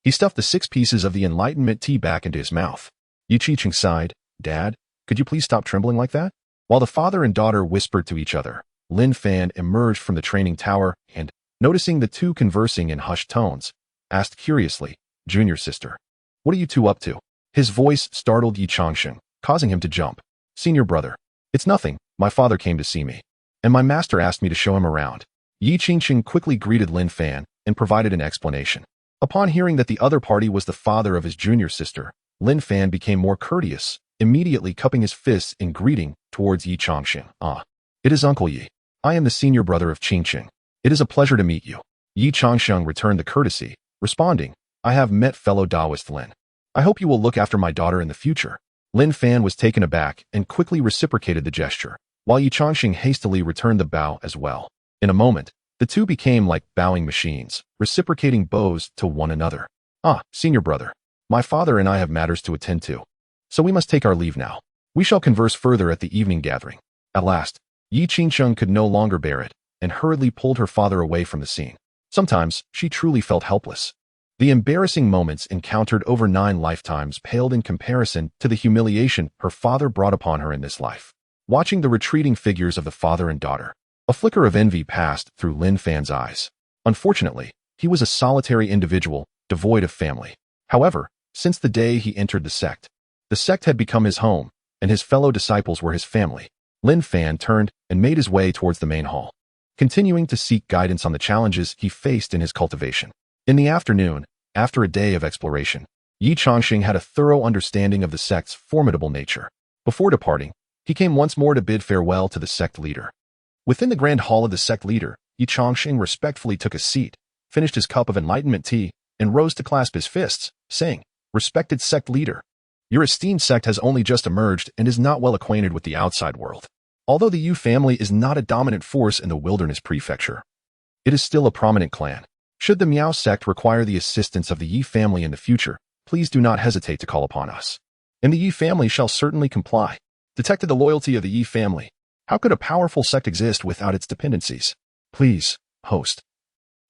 he stuffed the 6 pieces of the enlightenment tea back into his mouth. Yi Qingqing sighed, "Dad, could you please stop trembling like that?" While the father and daughter whispered to each other, Lin Fan emerged from the training tower and, noticing the two conversing in hushed tones, asked curiously, "Junior sister, what are you two up to?" His voice startled Yi Changxing, causing him to jump. "Senior brother, it's nothing. My father came to see me, and my master asked me to show him around." Yi Qingqing quickly greeted Lin Fan and provided an explanation. Upon hearing that the other party was the father of his junior sister, Lin Fan became more courteous, immediately cupping his fists in greeting towards Yi Changxing. "Ah, it is Uncle Yi. I am the senior brother of Qingqing. It is a pleasure to meet you." Yi Changxing returned the courtesy, responding, "I have met fellow Taoist Lin. I hope you will look after my daughter in the future." Lin Fan was taken aback and quickly reciprocated the gesture, while Yi Changxing hastily returned the bow as well. In a moment, the two became like bowing machines, reciprocating bows to one another. "Ah, senior brother, my father and I have matters to attend to, so we must take our leave now. We shall converse further at the evening gathering." At last, Yi Qingqing could no longer bear it, and hurriedly pulled her father away from the scene. Sometimes, she truly felt helpless. The embarrassing moments encountered over 9 lifetimes paled in comparison to the humiliation her father brought upon her in this life. Watching the retreating figures of the father and daughter, a flicker of envy passed through Lin Fan's eyes. Unfortunately, he was a solitary individual, devoid of family. However, since the day he entered the sect had become his home, and his fellow disciples were his family. Lin Fan turned and made his way towards the main hall, continuing to seek guidance on the challenges he faced in his cultivation. In the afternoon, after a day of exploration, Yi Changxing had a thorough understanding of the sect's formidable nature. Before departing, he came once more to bid farewell to the sect leader. Within the grand hall of the sect leader, Yi Changxing respectfully took a seat, finished his cup of enlightenment tea, and rose to clasp his fists, saying, "Respected sect leader, your esteemed sect has only just emerged and is not well acquainted with the outside world. Although the Yu family is not a dominant force in the Wilderness Prefecture, it is still a prominent clan. Should the Miao sect require the assistance of the Yi family in the future, please do not hesitate to call upon us. And the Yi family shall certainly comply." Detected the loyalty of the Yi family. How could a powerful sect exist without its dependencies? Please, host,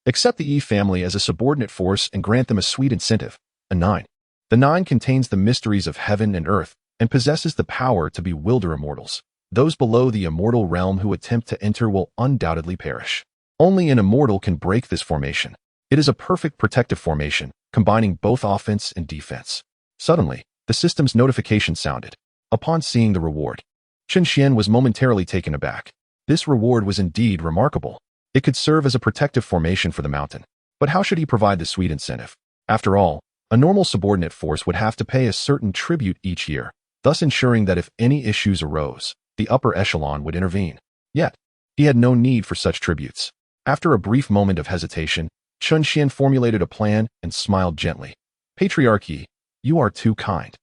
accept the Yi family as a subordinate force and grant them a sweet incentive, a 9. The 9 contains the mysteries of heaven and earth and possesses the power to bewilder immortals. Those below the immortal realm who attempt to enter will undoubtedly perish. Only an immortal can break this formation. It is a perfect protective formation, combining both offense and defense. Suddenly, the system's notification sounded. Upon seeing the reward, Chen Xuan was momentarily taken aback. This reward was indeed remarkable. It could serve as a protective formation for the mountain. But how should he provide the sweet incentive? After all, a normal subordinate force would have to pay a certain tribute each year, thus ensuring that if any issues arose, the upper echelon would intervene. Yet, he had no need for such tributes. After a brief moment of hesitation, Chen Xuan formulated a plan and smiled gently. "Patriarch Yi, you are too kind.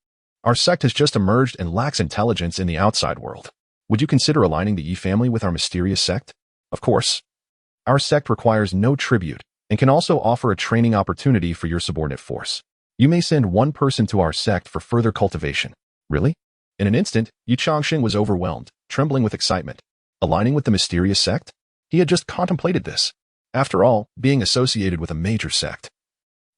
Our sect has just emerged and lacks intelligence in the outside world. Would you consider aligning the Yi family with our mysterious sect?" "Of course. Our sect requires no tribute and can also offer a training opportunity for your subordinate force. You may send one person to our sect for further cultivation." "Really?" In an instant, Yi Changxing was overwhelmed, trembling with excitement. Aligning with the mysterious sect? He had just contemplated this. After all, being associated with a major sect,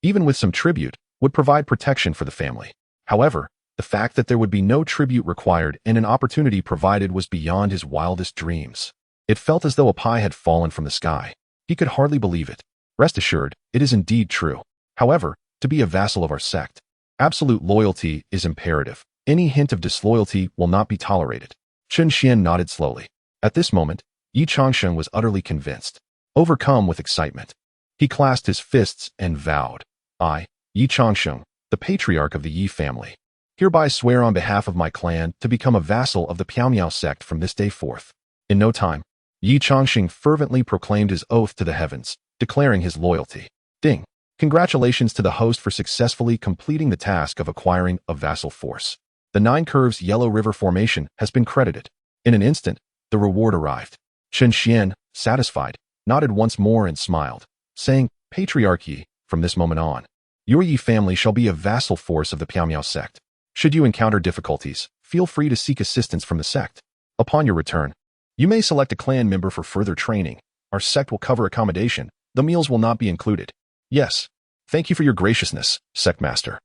even with some tribute, would provide protection for the family. However, the fact that there would be no tribute required and an opportunity provided was beyond his wildest dreams. It felt as though a pie had fallen from the sky. He could hardly believe it. Rest assured, it is indeed true. However, to be a vassal of our sect, absolute loyalty is imperative. Any hint of disloyalty will not be tolerated. Chen Xuan nodded slowly. At this moment, Yi Changsheng was utterly convinced, overcome with excitement. He clasped his fists and vowed, I, Yi Changsheng, the patriarch of the Yi family, hereby swear on behalf of my clan to become a vassal of the Piaomiao sect from this day forth. In no time, Yi Changsheng fervently proclaimed his oath to the heavens, declaring his loyalty. Ding! Congratulations to the host for successfully completing the task of acquiring a vassal force. The 9 Curves Yellow River Formation has been credited. In an instant, the reward arrived. Chen Xuan, satisfied, nodded once more and smiled, saying, Patriarch Yi, from this moment on, your Yi family shall be a vassal force of the Piaomiao sect. Should you encounter difficulties, feel free to seek assistance from the sect. Upon your return, you may select a clan member for further training. Our sect will cover accommodation. The meals will not be included. Yes. Thank you for your graciousness, Sect Master.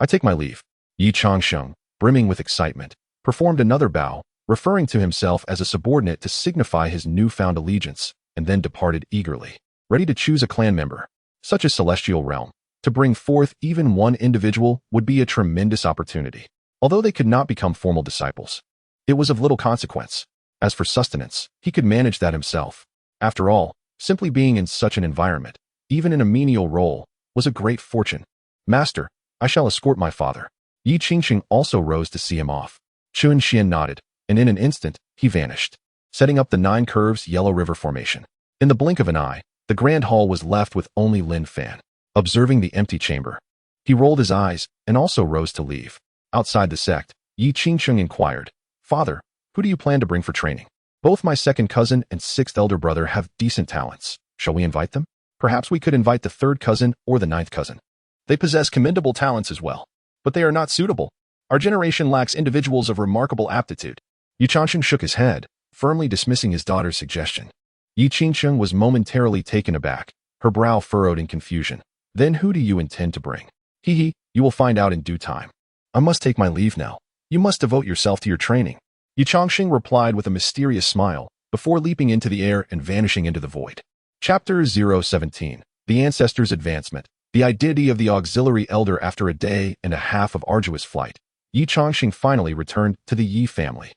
I take my leave. Yi Changsheng, brimming with excitement, performed another bow, referring to himself as a subordinate to signify his newfound allegiance, and then departed eagerly, ready to choose a clan member. Such a celestial realm. To bring forth even one individual would be a tremendous opportunity. Although they could not become formal disciples, it was of little consequence. As for sustenance, he could manage that himself. After all, simply being in such an environment, even in a menial role, was a great fortune. Master, I shall escort my father. Yi Changsheng also rose to see him off. Chen Xuan nodded, and in an instant, he vanished, setting up the 9 Curves Yellow River Formation. In the blink of an eye, the grand hall was left with only Lin Fan. Observing the empty chamber, he rolled his eyes and also rose to leave. Outside the sect, Yi Changsheng inquired, Father, who do you plan to bring for training? Both my second cousin and 6th elder brother have decent talents. Shall we invite them? Perhaps we could invite the 3rd cousin or the 9th cousin. They possess commendable talents as well, but they are not suitable. Our generation lacks individuals of remarkable aptitude. Yi Changsheng shook his head, firmly dismissing his daughter's suggestion. Yi Changsheng was momentarily taken aback, her brow furrowed in confusion. Then who do you intend to bring? Hee, you will find out in due time. I must take my leave now. You must devote yourself to your training. Yi Changsheng replied with a mysterious smile, before leaping into the air and vanishing into the void. Chapter 017. The Ancestors' Advancement. The identity of the auxiliary elder. After a day and a half of arduous flight, Yi Changsheng finally returned to the Yi family.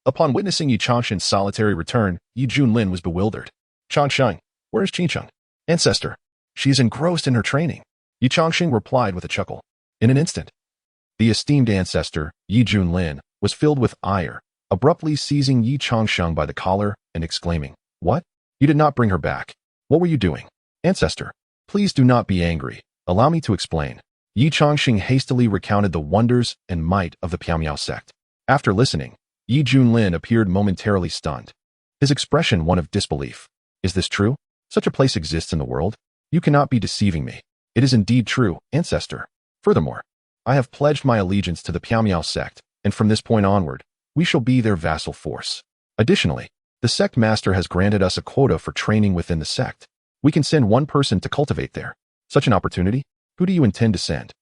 Upon witnessing Yi Changsheng's solitary return, Yi Junlin was bewildered. Changsheng, where is Qingcheng? Ancestor. She is engrossed in her training. Yi Changsheng replied with a chuckle. In an instant, the esteemed ancestor, Yi Junlin, was filled with ire, abruptly seizing Yi Changsheng by the collar and exclaiming, What? You did not bring her back. What were you doing? Ancestor, please do not be angry. Allow me to explain. Yi Changsheng hastily recounted the wonders and might of the Piaomiao sect. After listening, Yi Junlin appeared momentarily stunned, his expression one of disbelief. Is this true? Such a place exists in the world? You cannot be deceiving me. It is indeed true, ancestor. Furthermore, I have pledged my allegiance to the Piaomiao sect, and from this point onward, we shall be their vassal force. Additionally, the sect master has granted us a quota for training within the sect. We can send one person to cultivate there. Such an opportunity? Who do you intend to send?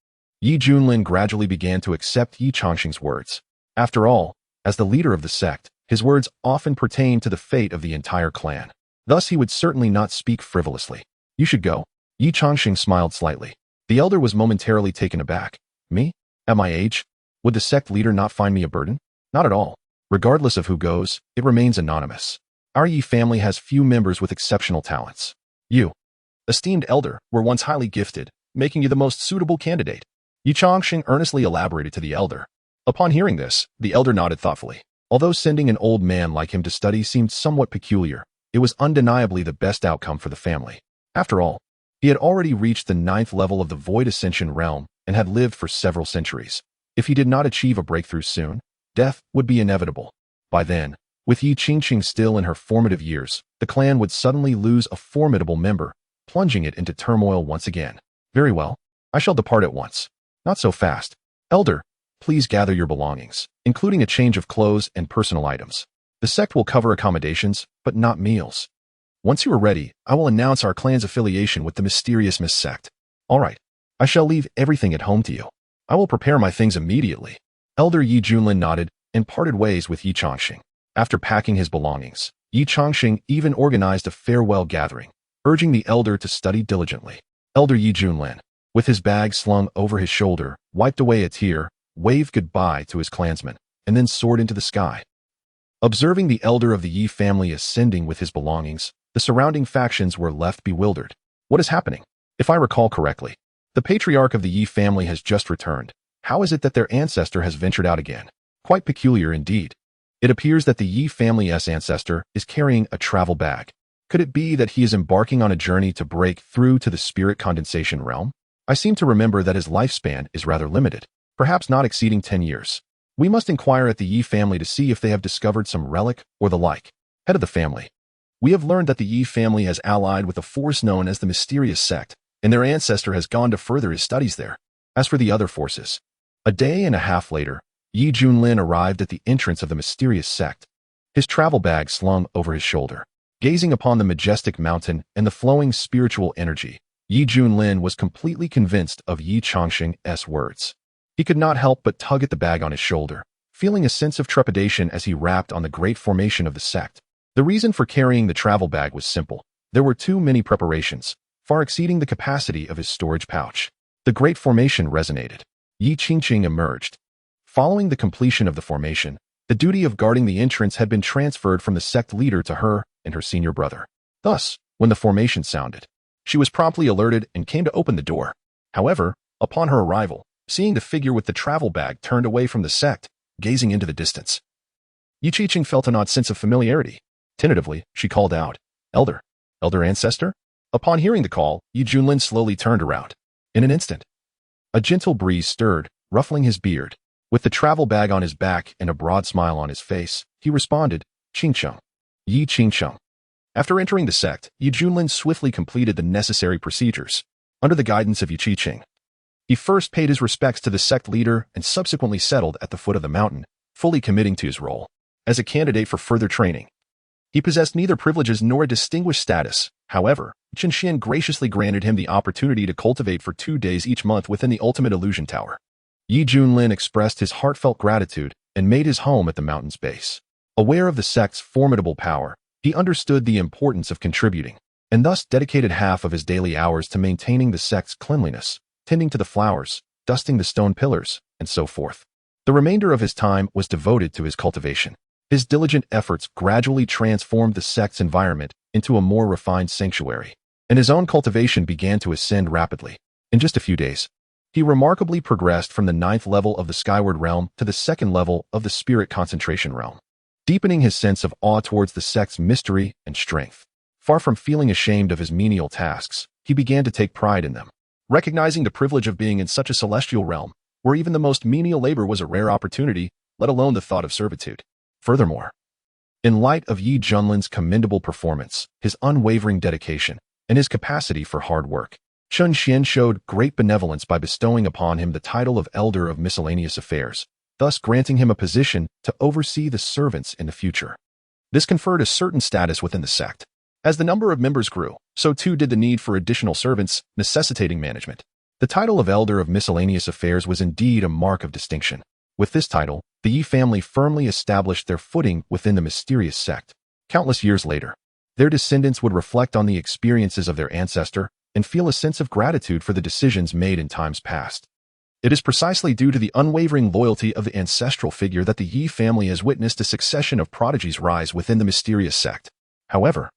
Yi Junlin gradually began to accept Yi Changsheng's words. After all, as the leader of the sect, his words often pertain to the fate of the entire clan. Thus he would certainly not speak frivolously. You should go. Yi Changsheng smiled slightly. The elder was momentarily taken aback. Me? At my age? Would the sect leader not find me a burden? Not at all. Regardless of who goes, it remains anonymous. Our Yi family has few members with exceptional talents. You, esteemed elder, were once highly gifted, making you the most suitable candidate. Yi Changsheng earnestly elaborated to the elder. Upon hearing this, the elder nodded thoughtfully. Although sending an old man like him to study seemed somewhat peculiar, it was undeniably the best outcome for the family. After all, he had already reached the 9th level of the Void Ascension realm and had lived for several centuries. If he did not achieve a breakthrough soon, death would be inevitable. By then, with Yi Changsheng still in her formative years, the clan would suddenly lose a formidable member, plunging it into turmoil once again. Very well, I shall depart at once. Not so fast. Elder, please gather your belongings, including a change of clothes and personal items. The sect will cover accommodations, but not meals. Once you are ready, I will announce our clan's affiliation with the mysterious Misty Sect. All right, I shall leave everything at home to you. I will prepare my things immediately. Elder Yi Junlin nodded and parted ways with Yi Changsheng. After packing his belongings, Yi Changsheng even organized a farewell gathering, urging the elder to study diligently. Elder Yi Junlin, with his bag slung over his shoulder, wiped away a tear, waved goodbye to his clansmen, and then soared into the sky. Observing the elder of the Yi family ascending with his belongings, the surrounding factions were left bewildered. What is happening? If I recall correctly, the patriarch of the Yi family has just returned. How is it that their ancestor has ventured out again? Quite peculiar indeed. It appears that the Yi family's ancestor is carrying a travel bag. Could it be that he is embarking on a journey to break through to the spirit condensation realm? I seem to remember that his lifespan is rather limited, perhaps not exceeding 10 years. We must inquire at the Yi family to see if they have discovered some relic or the like. Head of the family. We have learned that the Yi family has allied with a force known as the Mysterious Sect, and their ancestor has gone to further his studies there. As for the other forces, a day and a half later, Yi Junlin arrived at the entrance of the Mysterious Sect, his travel bag slung over his shoulder. Gazing upon the majestic mountain and the flowing spiritual energy, Yi Junlin was completely convinced of Yi Changxing's words. He could not help but tug at the bag on his shoulder, feeling a sense of trepidation as he rapped on the great formation of the sect. The reason for carrying the travel bag was simple. There were too many preparations, far exceeding the capacity of his storage pouch. The great formation resonated. Yi Qingqing emerged. Following the completion of the formation, the duty of guarding the entrance had been transferred from the sect leader to her and her senior brother. Thus, when the formation sounded, she was promptly alerted and came to open the door. However, upon her arrival, seeing the figure with the travel bag turned away from the sect, gazing into the distance, Yi Qingqing felt an odd sense of familiarity. Tentatively, she called out, "Elder, elder ancestor?" Upon hearing the call, Yi Junlin slowly turned around. In an instant, a gentle breeze stirred, ruffling his beard. With the travel bag on his back and a broad smile on his face, he responded, "Qingcheng." Yi Qingcheng. After entering the sect, Yi Junlin swiftly completed the necessary procedures. Under the guidance of Yi Qingqing, he first paid his respects to the sect leader and subsequently settled at the foot of the mountain, fully committing to his role as a candidate for further training. He possessed neither privileges nor a distinguished status. However, Chen Xuan graciously granted him the opportunity to cultivate for 2 days each month within the Ultimate Illusion Tower. Yi Junlin expressed his heartfelt gratitude and made his home at the mountain's base. Aware of the sect's formidable power, he understood the importance of contributing, and thus dedicated half of his daily hours to maintaining the sect's cleanliness, tending to the flowers, dusting the stone pillars, and so forth. The remainder of his time was devoted to his cultivation. His diligent efforts gradually transformed the sect's environment into a more refined sanctuary, and his own cultivation began to ascend rapidly. In just a few days, he remarkably progressed from the 9th level of the Skyward Realm to the 2nd level of the Spirit Concentration Realm, deepening his sense of awe towards the sect's mystery and strength. Far from feeling ashamed of his menial tasks, he began to take pride in them, recognizing the privilege of being in such a celestial realm, where even the most menial labor was a rare opportunity, let alone the thought of servitude. Furthermore, in light of Yi Junlin's commendable performance, his unwavering dedication, and his capacity for hard work, Chen Xuan showed great benevolence by bestowing upon him the title of Elder of Miscellaneous Affairs, thus granting him a position to oversee the servants in the future. This conferred a certain status within the sect. As the number of members grew, so too did the need for additional servants, necessitating management. The title of Elder of Miscellaneous Affairs was indeed a mark of distinction. With this title, the Yi family firmly established their footing within the Mysterious Sect. Countless years later, their descendants would reflect on the experiences of their ancestor and feel a sense of gratitude for the decisions made in times past. It is precisely due to the unwavering loyalty of the ancestral figure that the Yi family has witnessed a succession of prodigies rise within the Mysterious Sect. However,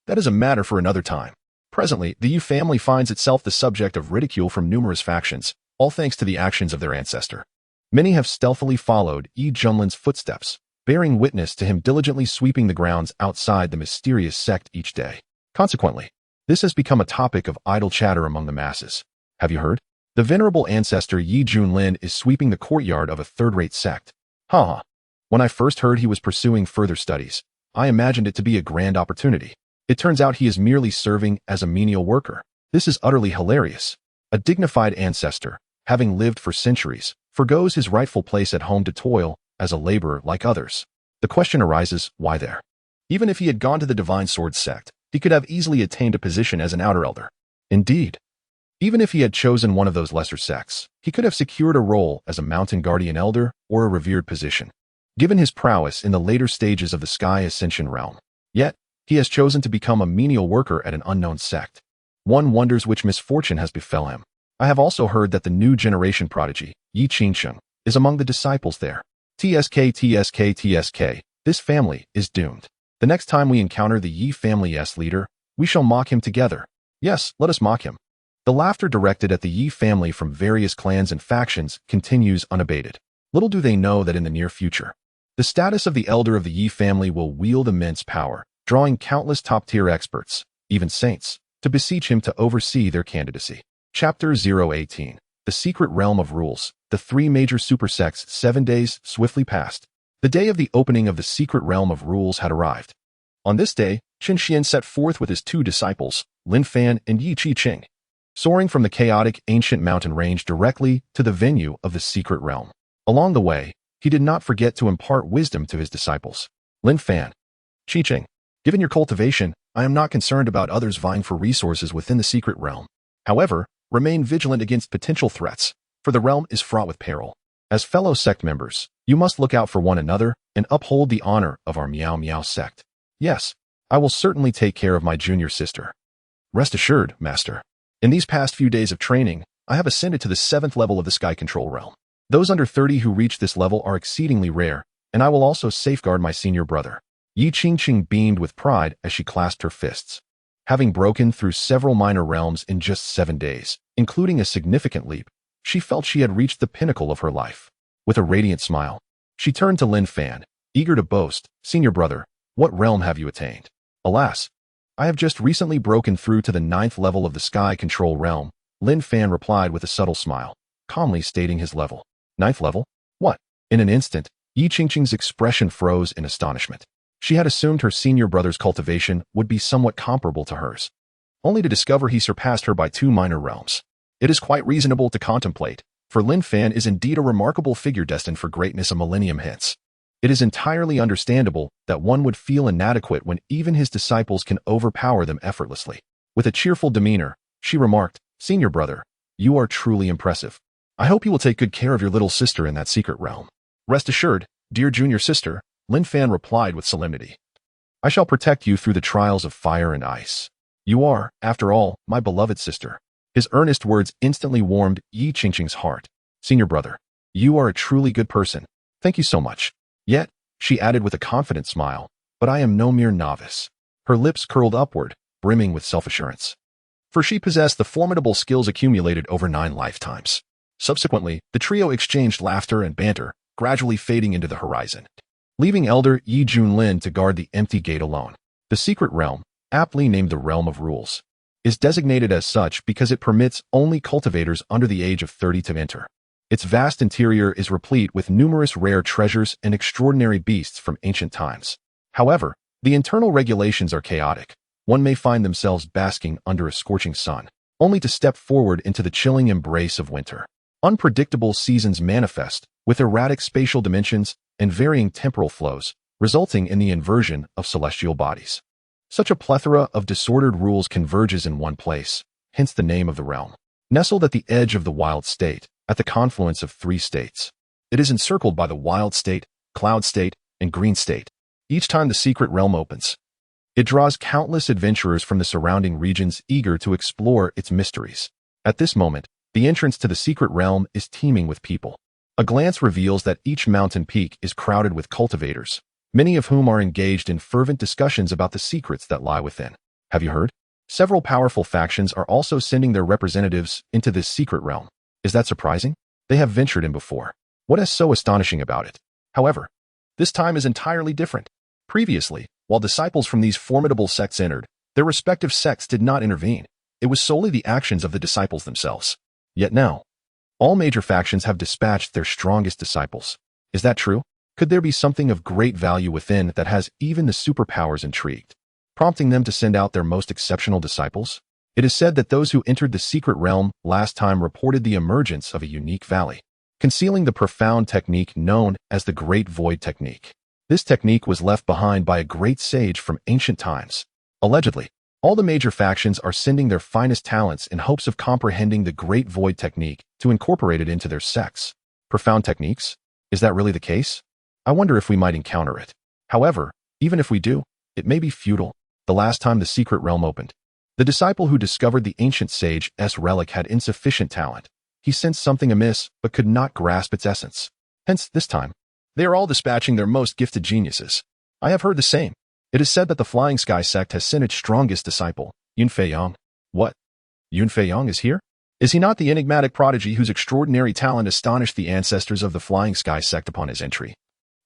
that is a matter for another time. Presently, the Yi family finds itself the subject of ridicule from numerous factions, all thanks to the actions of their ancestor. Many have stealthily followed Yi Junlin's footsteps, bearing witness to him diligently sweeping the grounds outside the Mysterious Sect each day. Consequently, this has become a topic of idle chatter among the masses. Have you heard? The venerable ancestor Yi Junlin is sweeping the courtyard of a third-rate sect. When I first heard he was pursuing further studies, I imagined it to be a grand opportunity. It turns out he is merely serving as a menial worker. This is utterly hilarious. A dignified ancestor, having lived for centuries, forgoes his rightful place at home to toil as a laborer like others. The question arises, why there? Even if he had gone to the Divine Sword sect, he could have easily attained a position as an outer elder. Indeed, even if he had chosen one of those lesser sects, he could have secured a role as a mountain guardian elder or a revered position, given his prowess in the later stages of the Sky Ascension realm. Yet, he has chosen to become a menial worker at an unknown sect. One wonders which misfortune has befell him. I have also heard that the new generation prodigy, Yi Qingsheng, is among the disciples there. TSK. This family is doomed. The next time we encounter the Yi family's leader, we shall mock him together. Yes, let us mock him. The laughter directed at the Yi family from various clans and factions continues unabated. Little do they know that in the near future, the status of the elder of the Yi family will wield immense power, drawing countless top-tier experts, even saints, to beseech him to oversee their candidacy. Chapter 018. The Secret Realm of Rules. The three major super sects. 7 days swiftly passed. The day of the opening of the Secret Realm of Rules had arrived. On this day, Chen Xuan set forth with his 2 disciples, Lin Fan and Yi Qi-Ching, soaring from the chaotic ancient mountain range directly to the venue of the Secret Realm. Along the way, he did not forget to impart wisdom to his disciples. Lin Fan, Qi-Ching, given your cultivation, I am not concerned about others vying for resources within the Secret Realm. However, remain vigilant against potential threats, for the realm is fraught with peril. As fellow sect members, you must look out for one another and uphold the honor of our Miao Miao sect. Yes, I will certainly take care of my junior sister. Rest assured, Master. In these past few days of training, I have ascended to the 7th level of the Sky Control Realm. Those under 30 who reach this level are exceedingly rare, and I will also safeguard my senior brother. Yi Qingqing beamed with pride as she clasped her fists. Having broken through several minor realms in just 7 days, including a significant leap, she felt she had reached the pinnacle of her life. With a radiant smile, she turned to Lin Fan, eager to boast, Senior brother, what realm have you attained? Alas, I have just recently broken through to the 9th level of the Sky Control Realm, Lin Fan replied with a subtle smile, calmly stating his level. 9th level? What? In an instant, Yi Qingqing's expression froze in astonishment. She had assumed her senior brother's cultivation would be somewhat comparable to hers, only to discover he surpassed her by 2 minor realms. It is quite reasonable to contemplate, for Lin Fan is indeed a remarkable figure destined for greatness a millennium hence. It is entirely understandable that one would feel inadequate when even his disciples can overpower them effortlessly. With a cheerful demeanor, she remarked, Senior brother, you are truly impressive. I hope you will take good care of your little sister in that secret realm. Rest assured, dear junior sister, Lin Fan replied with solemnity. I shall protect you through the trials of fire and ice. You are, after all, my beloved sister. His earnest words instantly warmed Yi Qingqing's heart. Senior brother, you are a truly good person. Thank you so much. Yet, she added with a confident smile, but I am no mere novice. Her lips curled upward, brimming with self-assurance. For she possessed the formidable skills accumulated over 9 lifetimes. Subsequently, the trio exchanged laughter and banter, gradually fading into the horizon, leaving Elder Yi Junlin to guard the empty gate alone. The secret realm, aptly named the Realm of Rules, is designated as such because it permits only cultivators under the age of 30 to enter. Its vast interior is replete with numerous rare treasures and extraordinary beasts from ancient times. However, the internal regulations are chaotic. One may find themselves basking under a scorching sun, only to step forward into the chilling embrace of winter. Unpredictable seasons manifest, with erratic spatial dimensions and varying temporal flows, resulting in the inversion of celestial bodies. Such a plethora of disordered rules converges in one place, hence the name of the realm. Nestled at the edge of the wild state, at the confluence of 3 states, it is encircled by the wild state, cloud state, and green state. Each time the secret realm opens, it draws countless adventurers from the surrounding regions eager to explore its mysteries. At this moment, the entrance to the secret realm is teeming with people. A glance reveals that each mountain peak is crowded with cultivators, many of whom are engaged in fervent discussions about the secrets that lie within. Have you heard? Several powerful factions are also sending their representatives into this secret realm. Is that surprising? They have ventured in before. What is so astonishing about it? However, this time is entirely different. Previously, while disciples from these formidable sects entered, their respective sects did not intervene. It was solely the actions of the disciples themselves. Yet now, all major factions have dispatched their strongest disciples. Is that true? Could there be something of great value within that has even the superpowers intrigued, prompting them to send out their most exceptional disciples? It is said that those who entered the secret realm last time reported the emergence of a unique valley, concealing the profound technique known as the Great Void Technique. This technique was left behind by a great sage from ancient times. Allegedly, all the major factions are sending their finest talents in hopes of comprehending the Great Void Technique to incorporate it into their sects. Profound techniques? Is that really the case? I wonder if we might encounter it. However, even if we do, it may be futile. The last time the secret realm opened, the disciple who discovered the ancient sage's relic had insufficient talent. He sensed something amiss, but could not grasp its essence. Hence, this time, they are all dispatching their most gifted geniuses. I have heard the same. It is said that the Flying Sky sect has sent its strongest disciple, Yun Feiyang. What? Yun Feiyang is here? Is he not the enigmatic prodigy whose extraordinary talent astonished the ancestors of the Flying Sky sect upon his entry?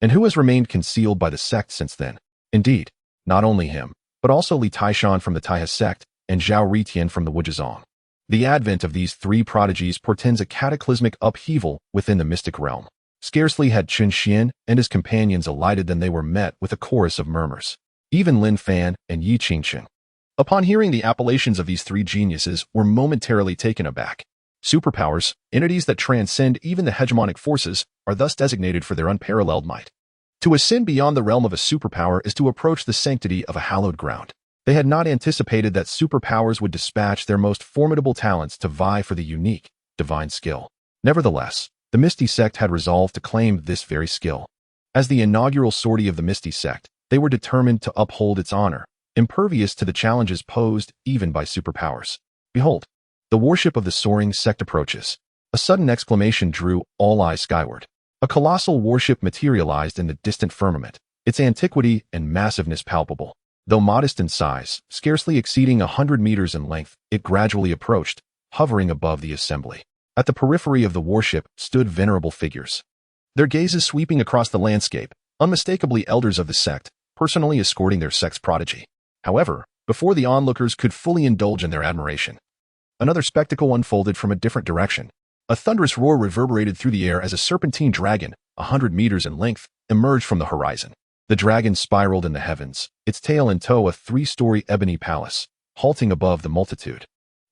And who has remained concealed by the sect since then? Indeed, not only him, but also Li Taishan from the Taihe sect and Zhao Ritian from the Wujizong. The advent of these three prodigies portends a cataclysmic upheaval within the mystic realm. Scarcely had Chen Xuan and his companions alighted than they were met with a chorus of murmurs. Even Lin Fan and Yi Qingqing, upon hearing the appellations of these three geniuses, were momentarily taken aback. Superpowers, entities that transcend even the hegemonic forces, are thus designated for their unparalleled might. To ascend beyond the realm of a superpower is to approach the sanctity of a hallowed ground. They had not anticipated that superpowers would dispatch their most formidable talents to vie for the unique, divine skill. Nevertheless, the Misty Sect had resolved to claim this very skill. As the inaugural sortie of the Misty Sect, they were determined to uphold its honor, impervious to the challenges posed even by superpowers. Behold, the worship of the soaring sect approaches. A sudden exclamation drew all eyes skyward. A colossal warship materialized in the distant firmament, its antiquity and massiveness palpable. Though modest in size, scarcely exceeding 100 meters in length, it gradually approached, hovering above the assembly. At the periphery of the warship stood venerable figures, their gazes sweeping across the landscape, unmistakably elders of the sect, personally escorting their sect's prodigy. However, before the onlookers could fully indulge in their admiration, another spectacle unfolded from a different direction. A thunderous roar reverberated through the air as a serpentine dragon, 100 meters in length, emerged from the horizon. The dragon spiraled in the heavens, its tail in tow a 3-story ebony palace, halting above the multitude.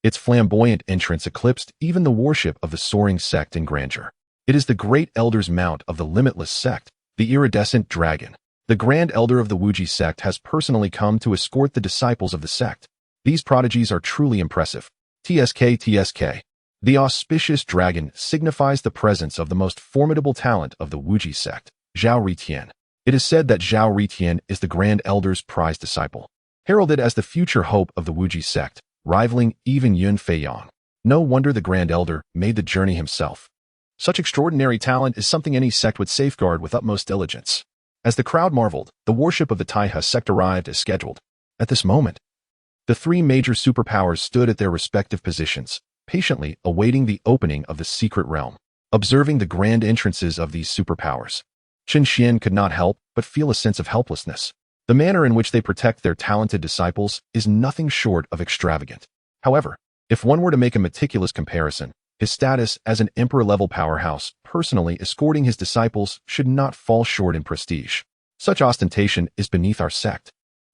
Its flamboyant entrance eclipsed even the worship of the soaring sect in grandeur. It is the great elder's mount of the limitless sect, the iridescent dragon. The grand elder of the Wuji sect has personally come to escort the disciples of the sect. These prodigies are truly impressive. TSK. The auspicious dragon signifies the presence of the most formidable talent of the Wuji sect, Zhao Ritian. It is said that Zhao Ritian is the grand elder's prized disciple, heralded as the future hope of the Wuji sect, rivaling even Yun Feiyang. No wonder the grand elder made the journey himself. Such extraordinary talent is something any sect would safeguard with utmost diligence. As the crowd marveled, the worship of the Taihe sect arrived as scheduled. At this moment, the three major superpowers stood at their respective positions, patiently awaiting the opening of the secret realm. Observing the grand entrances of these superpowers, Chen Xuan could not help but feel a sense of helplessness. The manner in which they protect their talented disciples is nothing short of extravagant. However, if one were to make a meticulous comparison, his status as an emperor-level powerhouse, personally escorting his disciples, should not fall short in prestige. Such ostentation is beneath our sect.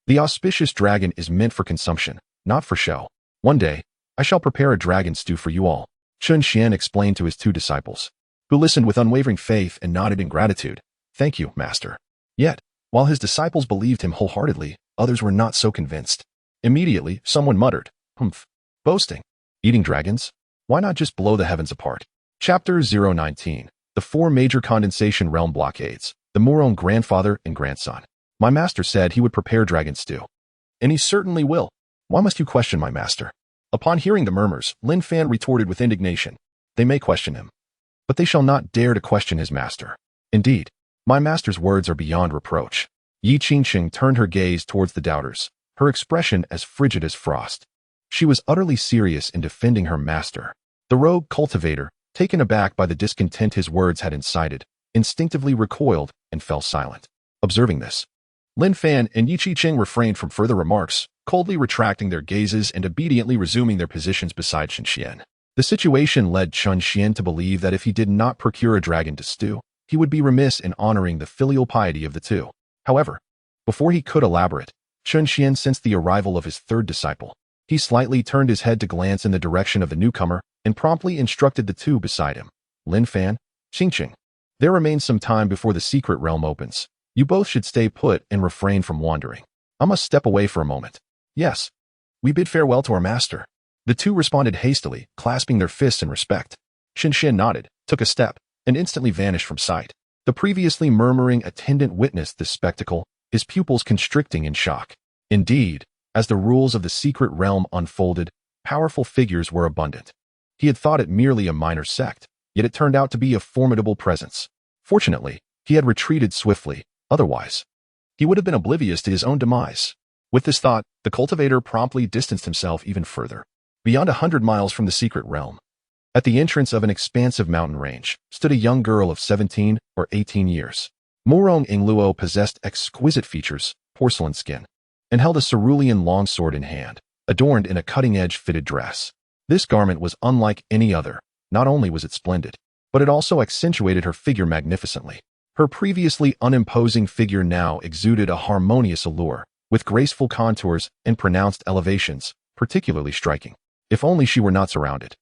The auspicious dragon is meant for consumption, not for show. One day, I shall prepare a dragon stew for you all, Chen Xuan explained to his two disciples, who listened with unwavering faith and nodded in gratitude. Thank you, master. Yet, while his disciples believed him wholeheartedly, others were not so convinced. Immediately, someone muttered, "Humph. Boasting. Eating dragons? Why not just blow the heavens apart?" Chapter 019. The four major condensation realm blockades. The Moron grandfather and grandson. My master said he would prepare dragon stew. And he certainly will. Why must you question my master? Upon hearing the murmurs, Lin Fan retorted with indignation. They may question him, but they shall not dare to question his master. Indeed, my master's words are beyond reproach. Yi Qingqing turned her gaze towards the doubters, her expression as frigid as frost. She was utterly serious in defending her master. The rogue cultivator, taken aback by the discontent his words had incited, instinctively recoiled and fell silent. Observing this, Lin Fan and Yi Qingqing refrained from further remarks, coldly retracting their gazes and obediently resuming their positions beside Chen Xuan. The situation led Chen Xuan to believe that if he did not procure a dragon to stew, he would be remiss in honoring the filial piety of the two. However, before he could elaborate, Chen Xuan sensed the arrival of his third disciple. He slightly turned his head to glance in the direction of the newcomer and promptly instructed the two beside him. Lin Fan, Qingqing, there remains some time before the secret realm opens. You both should stay put and refrain from wandering. I must step away for a moment. Yes. We bid farewell to our master. The two responded hastily, clasping their fists in respect. Chen Xuan nodded, took a step, and instantly vanished from sight. The previously murmuring attendant witnessed this spectacle, his pupils constricting in shock. Indeed, as the rules of the secret realm unfolded, powerful figures were abundant. He had thought it merely a minor sect, yet it turned out to be a formidable presence. Fortunately, he had retreated swiftly, otherwise he would have been oblivious to his own demise. With this thought, the cultivator promptly distanced himself even further, beyond 100 miles from the secret realm. At the entrance of an expansive mountain range stood a young girl of 17 or 18 years. Murong Ingluo possessed exquisite features, porcelain skin, and held a cerulean longsword in hand, adorned in a cutting-edge fitted dress. This garment was unlike any other. Not only was it splendid, but it also accentuated her figure magnificently. Her previously unimposing figure now exuded a harmonious allure, with graceful contours and pronounced elevations, particularly striking. If only she were not surrounded.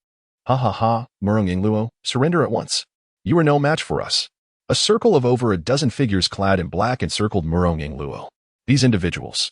Ha ha ha, Murong Ingluo, surrender at once. You are no match for us. A circle of over a dozen figures clad in black encircled Murong Ingluo. These individuals,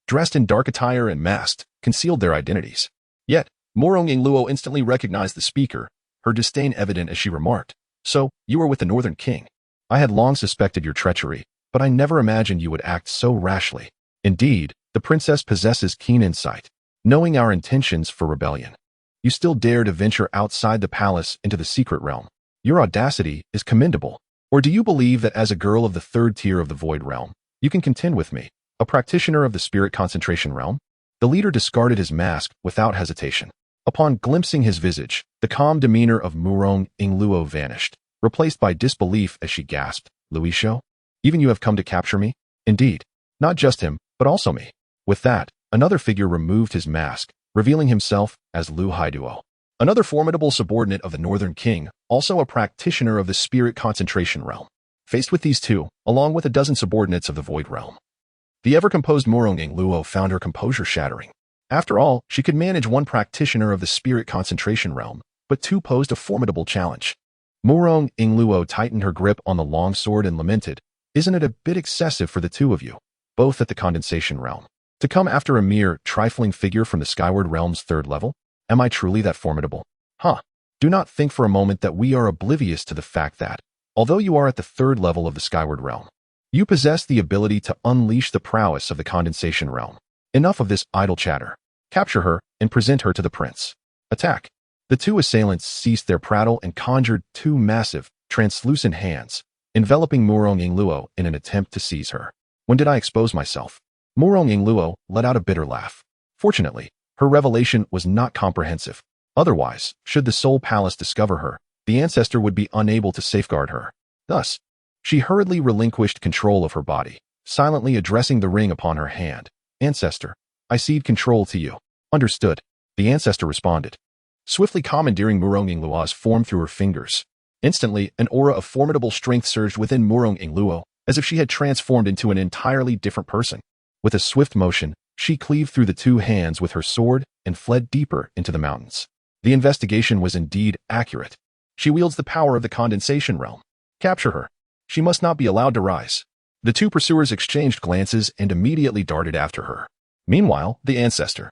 dressed in dark attire and masked, concealed their identities. Yet, Murong Ingluo instantly recognized the speaker, her disdain evident as she remarked, "So, you are with the Northern King. I had long suspected your treachery, but I never imagined you would act so rashly. Indeed, the princess possesses keen insight, knowing our intentions for rebellion. You still dare to venture outside the palace into the secret realm. Your audacity is commendable. Or do you believe that as a girl of the third tier of the Void Realm, you can contend with me, a practitioner of the Spirit Concentration Realm?" The leader discarded his mask without hesitation. Upon glimpsing his visage, the calm demeanor of Murong Ingluo vanished, replaced by disbelief as she gasped, "Luisho? Even you have come to capture me?" "Indeed. Not just him, but also me." With that, another figure removed his mask, revealing himself as Lu Haiduo, another formidable subordinate of the Northern King, also a practitioner of the Spirit Concentration Realm. Faced with these two, along with a dozen subordinates of the Void Realm, the ever-composed Murong Ingluo found her composure shattering. After all, she could manage one practitioner of the Spirit Concentration Realm, but two posed a formidable challenge. Murong Ingluo tightened her grip on the longsword and lamented, "Isn't it a bit excessive for the two of you, both at the Condensation Realm, to come after a mere trifling figure from the Skyward Realm's third level? Am I truly that formidable? Huh. Do not think for a moment that we are oblivious to the fact that, although you are at the third level of the Skyward Realm, you possess the ability to unleash the prowess of the Condensation Realm. Enough of this idle chatter. Capture her and present her to the prince. Attack." The two assailants ceased their prattle and conjured two massive, translucent hands, enveloping Murong Ingluo in an attempt to seize her. "When did I expose myself?" Murong Ingluo let out a bitter laugh. Fortunately, her revelation was not comprehensive. Otherwise, should the Soul Palace discover her, the ancestor would be unable to safeguard her. Thus, she hurriedly relinquished control of her body, silently addressing the ring upon her hand. "Ancestor, I cede control to you." "Understood," the ancestor responded, swiftly commandeering Murong Ingluo's form through her fingers. Instantly, an aura of formidable strength surged within Murong Ingluo, as if she had transformed into an entirely different person. With a swift motion, she cleaved through the two hands with her sword and fled deeper into the mountains. The investigation was indeed accurate. She wields the power of the Condensation Realm. Capture her. She must not be allowed to rise. The two pursuers exchanged glances and immediately darted after her. Meanwhile, the ancestor,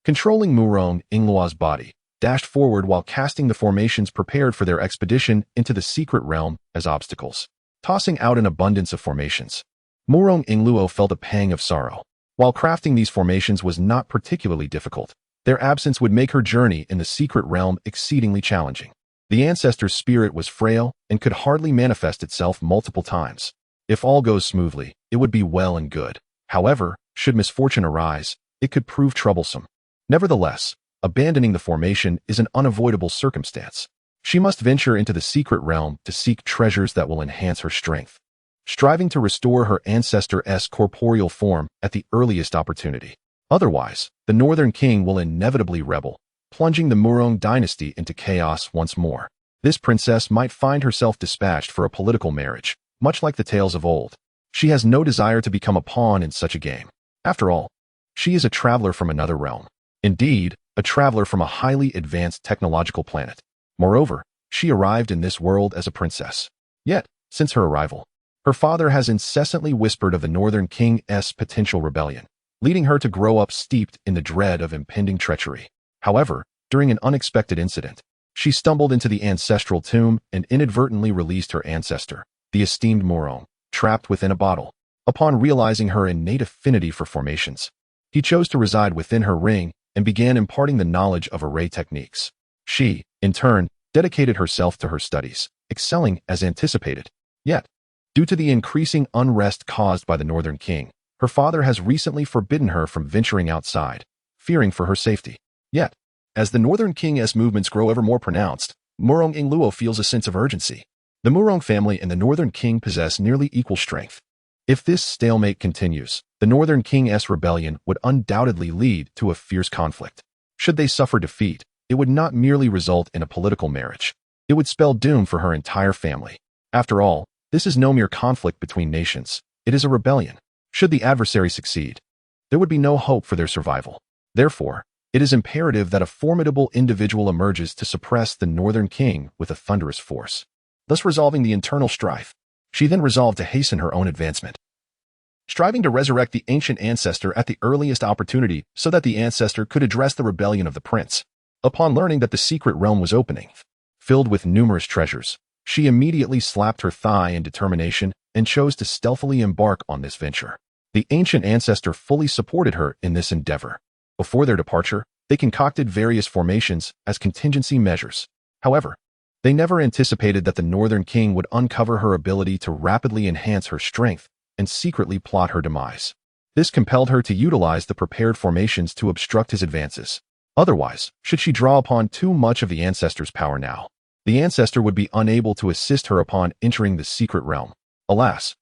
controlling Murong Ingluo's body, dashed forward while casting the formations prepared for their expedition into the secret realm as obstacles. Tossing out an abundance of formations, Murong Ingluo felt a pang of sorrow. While crafting these formations was not particularly difficult, their absence would make her journey in the secret realm exceedingly challenging. The ancestor's spirit was frail and could hardly manifest itself multiple times. If all goes smoothly, it would be well and good. However, should misfortune arise, it could prove troublesome. Nevertheless, abandoning the formation is an unavoidable circumstance. She must venture into the secret realm to seek treasures that will enhance her strength, striving to restore her ancestor's corporeal form at the earliest opportunity. Otherwise, the Northern King will inevitably rebel, plunging the Murong dynasty into chaos once more. This princess might find herself dispatched for a political marriage, much like the tales of old. She has no desire to become a pawn in such a game. After all, she is a traveler from another realm. Indeed, a traveler from a highly advanced technological planet. Moreover, she arrived in this world as a princess. Yet, since her arrival, her father has incessantly whispered of the Northern King's potential rebellion, leading her to grow up steeped in the dread of impending treachery. However, during an unexpected incident, she stumbled into the ancestral tomb and inadvertently released her ancestor, the esteemed Murong, trapped within a bottle. Upon realizing her innate affinity for formations, he chose to reside within her ring and began imparting the knowledge of array techniques. She, in turn, dedicated herself to her studies, excelling as anticipated. Yet, Due to the increasing unrest caused by the Northern King, her father has recently forbidden her from venturing outside, fearing for her safety. Yet, as the Northern King's movements grow ever more pronounced, Murong Ingluo feels a sense of urgency. The Murong family and the Northern King possess nearly equal strength. If this stalemate continues, the Northern King's rebellion would undoubtedly lead to a fierce conflict. Should they suffer defeat, it would not merely result in a political marriage. It would spell doom for her entire family. After all, this is no mere conflict between nations. It is a rebellion. Should the adversary succeed, there would be no hope for their survival. Therefore, it is imperative that a formidable individual emerges to suppress the Northern King with a thunderous force, thus resolving the internal strife. She then resolved to hasten her own advancement, striving to resurrect the ancient ancestor at the earliest opportunity so that the ancestor could address the rebellion of the prince. Upon learning that the secret realm was opening, filled with numerous treasures, she immediately slapped her thigh in determination and chose to stealthily embark on this venture. The ancient ancestor fully supported her in this endeavor. Before their departure, they concocted various formations as contingency measures. However, they never anticipated that the Northern King would uncover her ability to rapidly enhance her strength and secretly plot her demise. This compelled her to utilize the prepared formations to obstruct his advances. Otherwise, should she draw upon too much of the ancestor's power now, the ancestor would be unable to assist her upon entering the secret realm. Alas,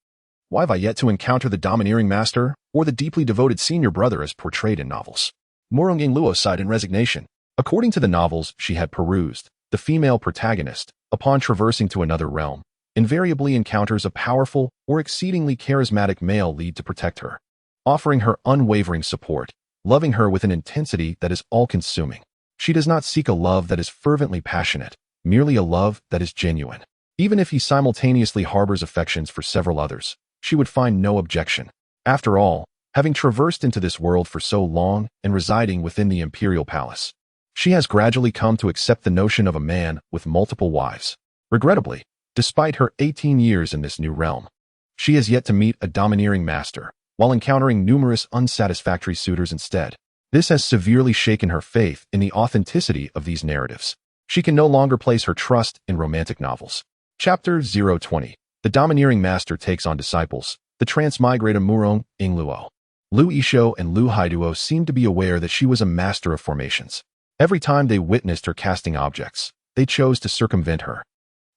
why have I yet to encounter the domineering master or the deeply devoted senior brother as portrayed in novels? Murong Ingluo sighed in resignation. According to the novels she had perused, the female protagonist, upon traversing to another realm, invariably encounters a powerful or exceedingly charismatic male lead to protect her, offering her unwavering support, loving her with an intensity that is all-consuming. She does not seek a love that is fervently passionate, merely a love that is genuine. Even if he simultaneously harbors affections for several others, she would find no objection. After all, having traversed into this world for so long and residing within the imperial palace, she has gradually come to accept the notion of a man with multiple wives. Regrettably, despite her 18 years in this new realm, she has yet to meet a domineering master, while encountering numerous unsatisfactory suitors instead. This has severely shaken her faith in the authenticity of these narratives. She can no longer place her trust in romantic novels. Chapter 020. The domineering master takes on disciples. The transmigrator Murong Ingluo. Lu Yishuo and Lu Haiduo seemed to be aware that she was a master of formations. Every time they witnessed her casting objects, they chose to circumvent her,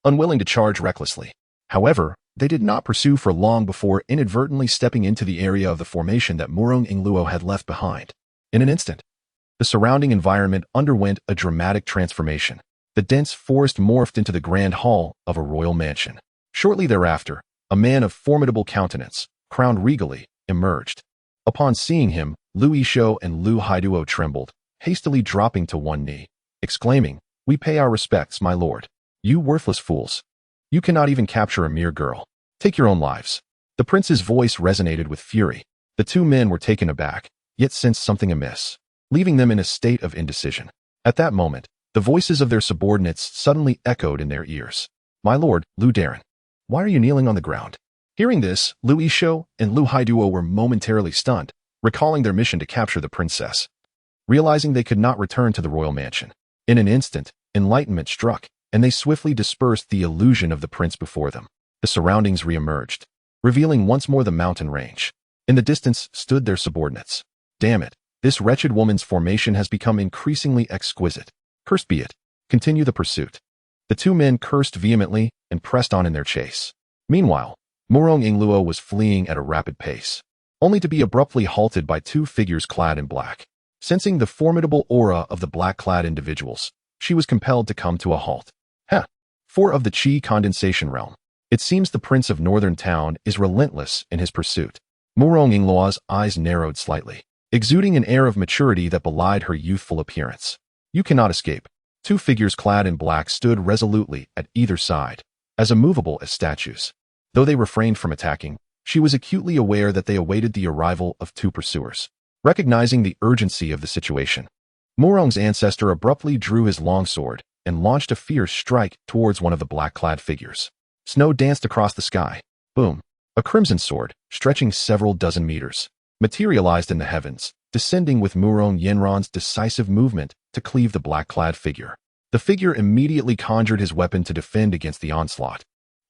unwilling to charge recklessly. However, they did not pursue for long before inadvertently stepping into the area of the formation that Murong Ingluo had left behind. In an instant, the surrounding environment underwent a dramatic transformation. The dense forest morphed into the grand hall of a royal mansion. Shortly thereafter, a man of formidable countenance, crowned regally, emerged. Upon seeing him, Lu Yishuo and Lu Haiduo trembled, hastily dropping to one knee, exclaiming, "We pay our respects, my lord. You worthless fools. You cannot even capture a mere girl. Take your own lives." The prince's voice resonated with fury. The two men were taken aback, yet sensed something amiss, leaving them in a state of indecision. At that moment, the voices of their subordinates suddenly echoed in their ears. "My lord, Lu Darren, why are you kneeling on the ground?" Hearing this, Lu Yishuo and Lu Haiduo were momentarily stunned, recalling their mission to capture the princess. Realizing they could not return to the royal mansion, in an instant, enlightenment struck, and they swiftly dispersed the illusion of the prince before them. The surroundings re-emerged, revealing once more the mountain range. In the distance stood their subordinates. "Damn it, this wretched woman's formation has become increasingly exquisite. Cursed be it. Continue the pursuit." The two men cursed vehemently and pressed on in their chase. Meanwhile, Murong Ingluo was fleeing at a rapid pace, only to be abruptly halted by two figures clad in black. Sensing the formidable aura of the black-clad individuals, she was compelled to come to a halt. Four of the Qi condensation realm. It seems the Prince of Northern Town is relentless in his pursuit. Murong Ingluo's eyes narrowed slightly, exuding an air of maturity that belied her youthful appearance. "You cannot escape." Two figures clad in black stood resolutely at either side, as immovable as statues. Though they refrained from attacking, she was acutely aware that they awaited the arrival of two pursuers. Recognizing the urgency of the situation, Murong's ancestor abruptly drew his longsword and launched a fierce strike towards one of the black-clad figures. Snow danced across the sky. Boom! A crimson sword, stretching several dozen meters, materialized in the heavens, descending with Murong Yenron's decisive movement to cleave the black-clad figure. The figure immediately conjured his weapon to defend against the onslaught.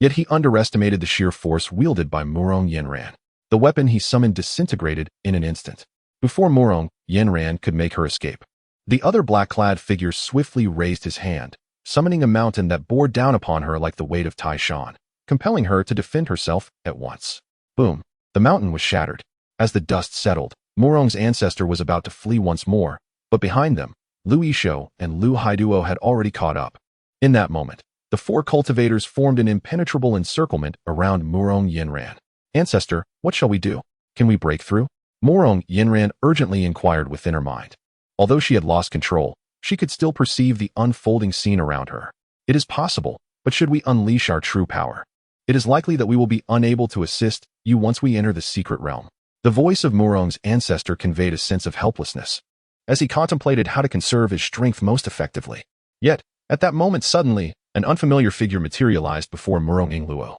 Yet he underestimated the sheer force wielded by Murong Yenran. The weapon he summoned disintegrated in an instant. Before Murong Yenran could make her escape, the other black-clad figure swiftly raised his hand, summoning a mountain that bore down upon her like the weight of Chen Xuan, compelling her to defend herself at once. Boom! The mountain was shattered. As the dust settled, Murong's ancestor was about to flee once more, but behind them, Lu Yishou and Lu Haiduo had already caught up. In that moment, the four cultivators formed an impenetrable encirclement around Murong Yenran. "Ancestor, what shall we do? Can we break through?" Murong Yenran urgently inquired within her mind. Although she had lost control, she could still perceive the unfolding scene around her. "It is possible, but should we unleash our true power? It is likely that we will be unable to assist you once we enter the secret realm." The voice of Murong's ancestor conveyed a sense of helplessness, as he contemplated how to conserve his strength most effectively. Yet, at that moment suddenly, an unfamiliar figure materialized before Murong Ingluo,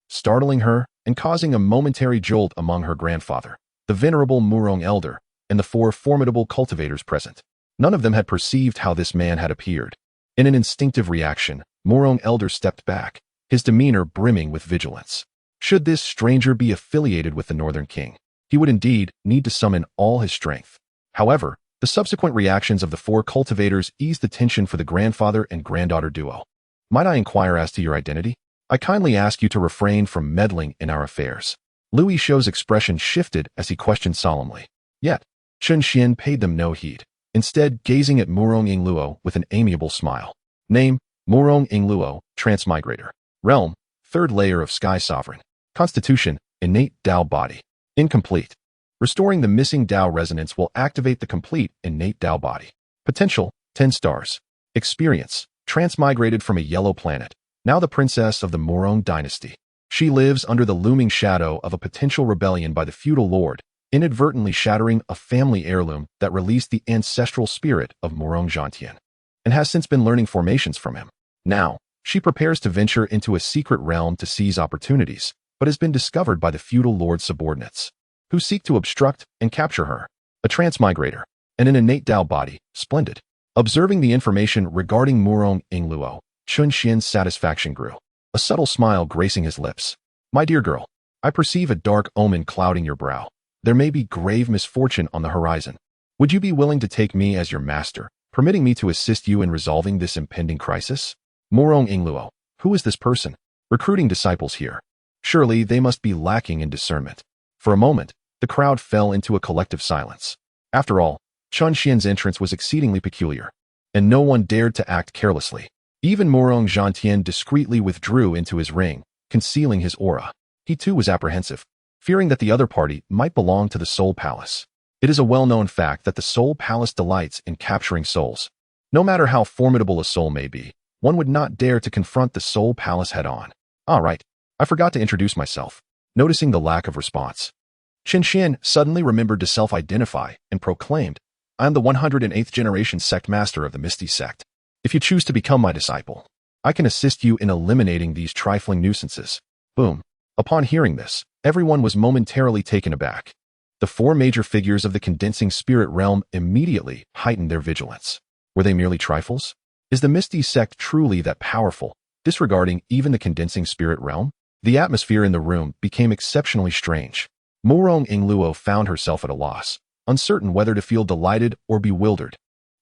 startling her and causing a momentary jolt among her grandfather, the venerable Murong Elder, and the four formidable cultivators present. None of them had perceived how this man had appeared. In an instinctive reaction, Murong Elder stepped back, his demeanor brimming with vigilance. Should this stranger be affiliated with the Northern King, he would indeed need to summon all his strength. However, the subsequent reactions of the four cultivators eased the tension for the grandfather and granddaughter duo. "Might I inquire as to your identity? I kindly ask you to refrain from meddling in our affairs." Lu Yishou's expression shifted as he questioned solemnly. Yet, Chen Xuan paid them no heed, instead gazing at Murong Ingluo with an amiable smile. Name, Murong Ingluo, Transmigrator. Realm, third layer of Sky Sovereign. Constitution, innate Tao body. Incomplete. Restoring the missing Tao resonance will activate the complete innate Tao body. Potential, 10 stars. Experience, transmigrated from a yellow planet, now the princess of the Murong dynasty. She lives under the looming shadow of a potential rebellion by the feudal lord, inadvertently shattering a family heirloom that released the ancestral spirit of Murong Zhantian, and has since been learning formations from him. Now, she prepares to venture into a secret realm to seize opportunities, but has been discovered by the feudal lord's subordinates, who seek to obstruct and capture her. A transmigrator, and an innate Tao body, splendid. Observing the information regarding Murong Ingluo, Chen Xuan's satisfaction grew, a subtle smile gracing his lips. "My dear girl, I perceive a dark omen clouding your brow. There may be grave misfortune on the horizon. Would you be willing to take me as your master, permitting me to assist you in resolving this impending crisis?" Murong Ingluo, who is this person? Recruiting disciples here. Surely they must be lacking in discernment. For a moment, the crowd fell into a collective silence. After all, Chen Xuan's entrance was exceedingly peculiar, and no one dared to act carelessly. Even Murong Zhantian discreetly withdrew into his ring, concealing his aura. He too was apprehensive, fearing that the other party might belong to the Soul Palace. It is a well-known fact that the Soul Palace delights in capturing souls. No matter how formidable a soul may be, one would not dare to confront the Soul Palace head-on. "All right, I forgot to introduce myself." Noticing the lack of response, Chen Xuan suddenly remembered to self-identify and proclaimed, "I am the 108th generation sect master of the Misty Sect. If you choose to become my disciple, I can assist you in eliminating these trifling nuisances." Boom. Upon hearing this, everyone was momentarily taken aback. The four major figures of the condensing spirit realm immediately heightened their vigilance. Were they merely trifles? Is the Misty Sect truly that powerful, disregarding even the condensing spirit realm? The atmosphere in the room became exceptionally strange. Murong Ingluo found herself at a loss, uncertain whether to feel delighted or bewildered.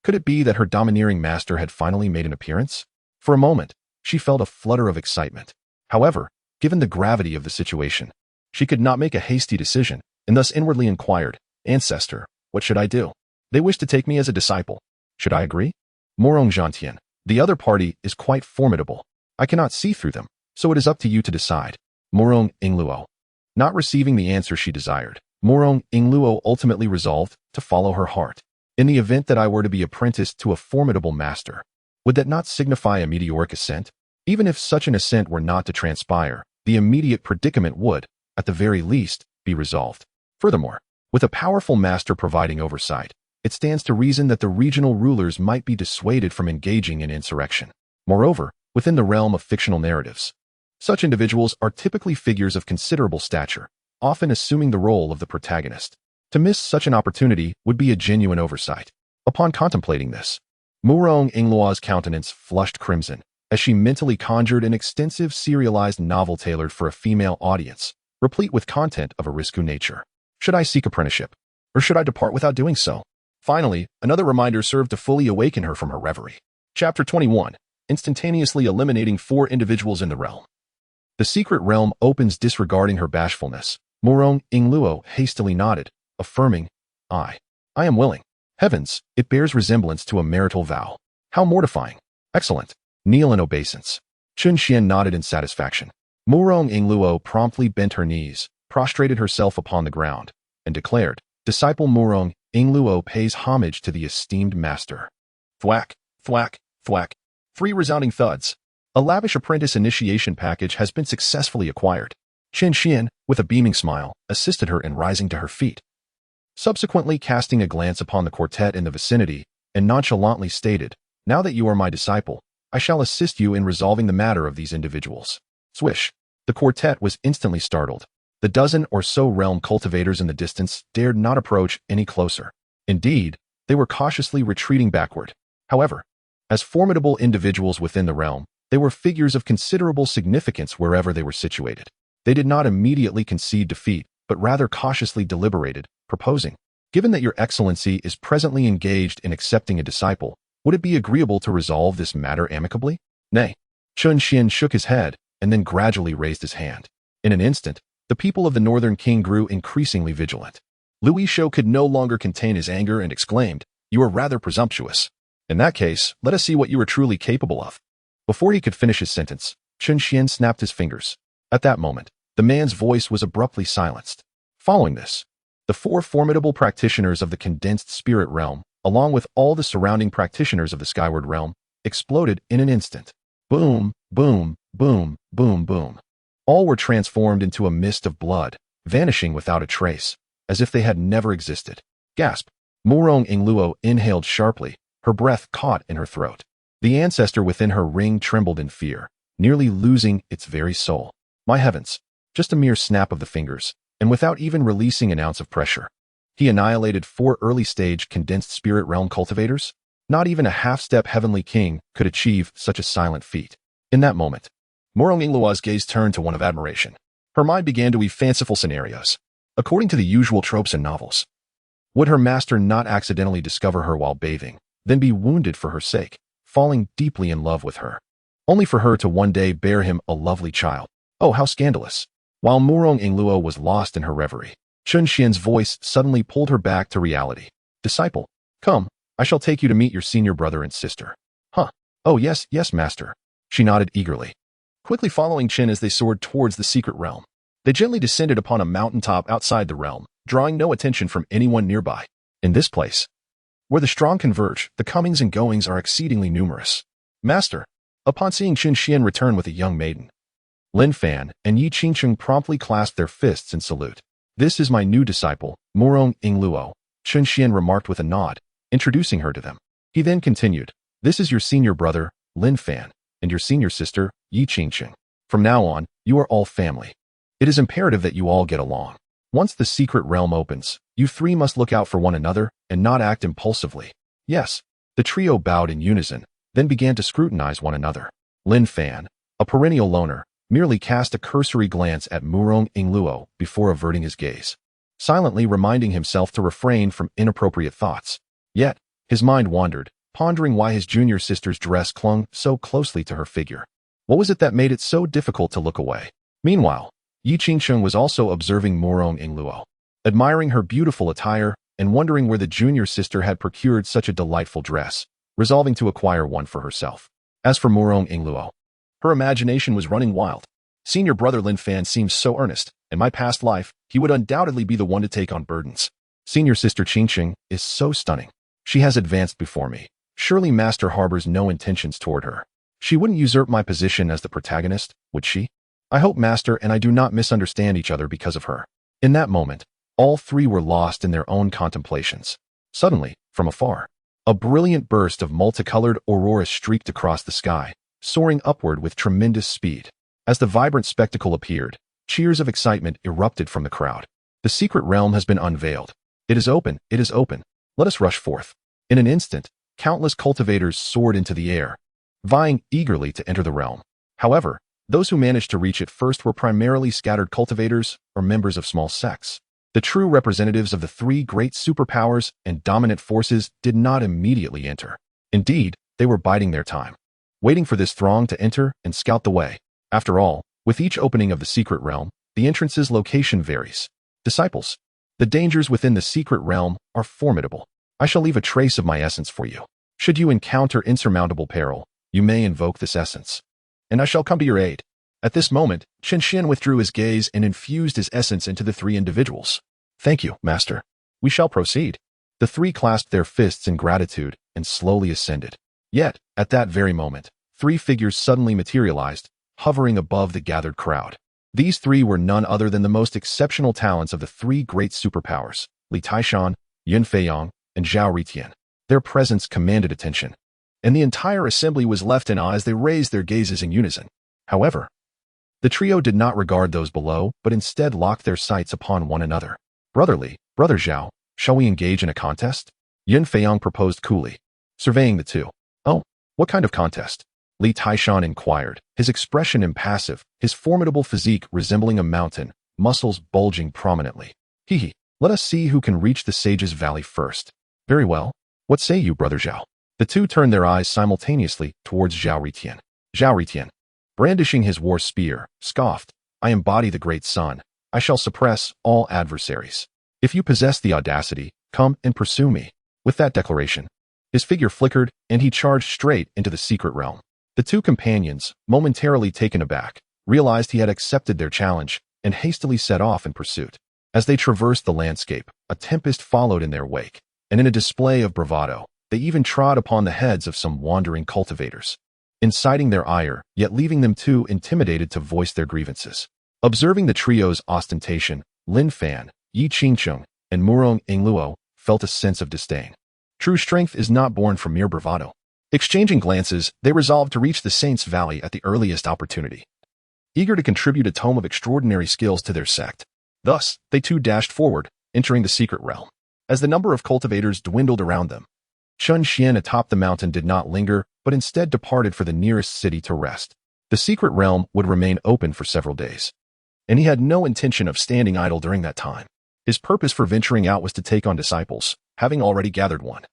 Could it be that her domineering master had finally made an appearance? For a moment, she felt a flutter of excitement. However, given the gravity of the situation, she could not make a hasty decision, and thus inwardly inquired, "Ancestor, what should I do? They wish to take me as a disciple. Should I agree?" Murong Zhantian, the other party is quite formidable. I cannot see through them, so it is up to you to decide. Murong Ingluo. Not receiving the answer she desired, Murong Ingluo ultimately resolved to follow her heart. In the event that I were to be apprenticed to a formidable master, would that not signify a meteoric ascent? Even if such an ascent were not to transpire, the immediate predicament would, at the very least, be resolved. Furthermore, with a powerful master providing oversight, it stands to reason that the regional rulers might be dissuaded from engaging in insurrection. Moreover, within the realm of fictional narratives, such individuals are typically figures of considerable stature, often assuming the role of the protagonist. To miss such an opportunity would be a genuine oversight. Upon contemplating this, Murong Ingluo's countenance flushed crimson, as she mentally conjured an extensive serialized novel tailored for a female audience, replete with content of a risky nature. Should I seek apprenticeship? Or should I depart without doing so? Finally, another reminder served to fully awaken her from her reverie. Chapter 21. Instantaneously eliminating 4 individuals in the realm. The secret realm opens disregarding her bashfulness. Murong Ingluo hastily nodded, affirming, I am willing. Heavens, it bears resemblance to a marital vow. How mortifying. Excellent. Kneel in obeisance. Chen Xuan nodded in satisfaction. Murong Ingluo promptly bent her knees, prostrated herself upon the ground, and declared, Disciple Murong Ingluo pays homage to the esteemed master. Thwack, thwack, thwack. 3 resounding thuds. A lavish apprentice initiation package has been successfully acquired. Chen Xuan, with a beaming smile, assisted her in rising to her feet. Subsequently casting a glance upon the quartet in the vicinity, and nonchalantly stated, Now that you are my disciple, I shall assist you in resolving the matter of these individuals. Swish. The quartet was instantly startled. The dozen or so realm cultivators in the distance dared not approach any closer. Indeed, they were cautiously retreating backward. However, as formidable individuals within the realm, they were figures of considerable significance wherever they were situated. They did not immediately concede defeat, but rather cautiously deliberated, proposing, Given that your excellency is presently engaged in accepting a disciple, would it be agreeable to resolve this matter amicably? Nay. Chen Xuan shook his head, and then gradually raised his hand. In an instant, the people of the Northern King grew increasingly vigilant. Louis Shou could no longer contain his anger and exclaimed, You are rather presumptuous. In that case, let us see what you are truly capable of. Before he could finish his sentence, Chen Xuan snapped his fingers. At that moment, the man's voice was abruptly silenced. Following this, the 4 formidable practitioners of the condensed spirit realm, along with all the surrounding practitioners of the skyward realm, exploded in an instant. Boom, boom, boom, boom, boom. All were transformed into a mist of blood, vanishing without a trace, as if they had never existed. Gasp! Murong Ingluo inhaled sharply, her breath caught in her throat. The ancestor within her ring trembled in fear, nearly losing its very soul. My heavens! Just a mere snap of the fingers, and without even releasing an ounce of pressure. He annihilated 4 early-stage condensed spirit realm cultivators? Not even a half-step heavenly king could achieve such a silent feat. In that moment, Murong Ingluo's gaze turned to one of admiration. Her mind began to weave fanciful scenarios. According to the usual tropes in novels, would her master not accidentally discover her while bathing, then be wounded for her sake, falling deeply in love with her, only for her to one day bear him a lovely child? Oh, how scandalous! While Murong Ingluo was lost in her reverie, Chen Xuan's voice suddenly pulled her back to reality. Disciple, come, I shall take you to meet your senior brother and sister. Huh. Oh yes, yes, master. She nodded eagerly, quickly following Chen as they soared towards the secret realm. They gently descended upon a mountaintop outside the realm, drawing no attention from anyone nearby. In this place, where the strong converge, the comings and goings are exceedingly numerous. Master, upon seeing Chen Xuan return with a young maiden, Lin Fan and Yi Qingcheng promptly clasped their fists in salute. This is my new disciple, Murong Ingluo, Chen Xuan remarked with a nod, introducing her to them. He then continued, This is your senior brother, Lin Fan, and your senior sister, Yi Qingcheng. From now on, you are all family. It is imperative that you all get along. Once the secret realm opens, you 3 must look out for one another and not act impulsively. Yes. The trio bowed in unison, then began to scrutinize one another. Lin Fan, a perennial loner, merely cast a cursory glance at Murong Ingluo before averting his gaze, silently reminding himself to refrain from inappropriate thoughts. Yet, his mind wandered, pondering why his junior sister's dress clung so closely to her figure. What was it that made it so difficult to look away? Meanwhile, Yi Qingcheng was also observing Murong Ingluo, admiring her beautiful attire and wondering where the junior sister had procured such a delightful dress, resolving to acquire one for herself. As for Murong Ingluo, her imagination was running wild. Senior brother Lin Fan seems so earnest. In my past life, he would undoubtedly be the one to take on burdens. Senior sister Qingcheng is so stunning. She has advanced before me. Surely master harbors no intentions toward her. She wouldn't usurp my position as the protagonist, would she? I hope master and I do not misunderstand each other because of her. In that moment, all 3 were lost in their own contemplations. Suddenly, from afar, a brilliant burst of multicolored aurora streaked across the sky, soaring upward with tremendous speed. As the vibrant spectacle appeared, cheers of excitement erupted from the crowd. The secret realm has been unveiled. It is open, it is open. Let us rush forth. In an instant, countless cultivators soared into the air, vying eagerly to enter the realm. However, those who managed to reach it first were primarily scattered cultivators or members of small sects. The true representatives of the three great superpowers and dominant forces did not immediately enter. Indeed, they were biding their time, waiting for this throng to enter and scout the way. After all, with each opening of the secret realm, the entrance's location varies. Disciples, the dangers within the secret realm are formidable. I shall leave a trace of my essence for you. Should you encounter insurmountable peril, you may invoke this essence, and I shall come to your aid. At this moment, Chen Xuan withdrew his gaze and infused his essence into the three individuals. Thank you, Master. We shall proceed. The three clasped their fists in gratitude and slowly ascended. Yet, at that very moment, three figures suddenly materialized, hovering above the gathered crowd. These three were none other than the most exceptional talents of the three great superpowers, Li Taishan, Yun Feiyang, and Zhao Ritian. Their presence commanded attention, and the entire assembly was left in awe as they raised their gazes in unison. However, the trio did not regard those below, but instead locked their sights upon one another. Brother Zhao, shall we engage in a contest? Yun Feiyang proposed coolly, surveying the two. Oh, what kind of contest? Li Taishan inquired, his expression impassive, his formidable physique resembling a mountain, muscles bulging prominently. Hee, let us see who can reach the Sage's Valley first. Very well. What say you, Brother Zhao? The two turned their eyes simultaneously towards Zhao Ritian. Zhao Ritian, brandishing his war spear, scoffed, I embody the great sun. I shall suppress all adversaries. If you possess the audacity, come and pursue me. With that declaration, his figure flickered and he charged straight into the secret realm. The two companions, momentarily taken aback, realized he had accepted their challenge and hastily set off in pursuit. As they traversed the landscape, a tempest followed in their wake, and in a display of bravado, they even trod upon the heads of some wandering cultivators, inciting their ire, yet leaving them too intimidated to voice their grievances. Observing the trio's ostentation, Lin Fan, Yi Qingcheng, and Murong Ingluo felt a sense of disdain. True strength is not born from mere bravado. Exchanging glances, they resolved to reach the Saints' Valley at the earliest opportunity, eager to contribute a tome of extraordinary skills to their sect. Thus, they too dashed forward, entering the secret realm. As the number of cultivators dwindled around them, Chen Xuan atop the mountain did not linger, but instead departed for the nearest city to rest. The secret realm would remain open for several days, and he had no intention of standing idle during that time. His purpose for venturing out was to take on disciples, having already gathered one.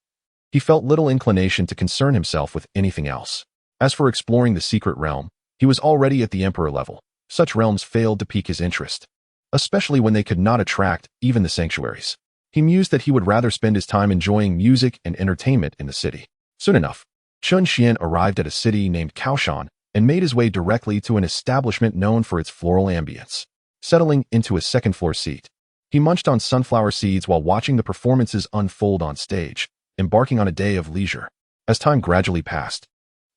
He felt little inclination to concern himself with anything else. As for exploring the secret realm, he was already at the emperor level. Such realms failed to pique his interest, especially when they could not attract even the sanctuaries. He mused that he would rather spend his time enjoying music and entertainment in the city. Soon enough, Chen Xuan arrived at a city named Kaoshan and made his way directly to an establishment known for its floral ambience. Settling into a second-floor seat, he munched on sunflower seeds while watching the performances unfold on stage, embarking on a day of leisure. As time gradually passed,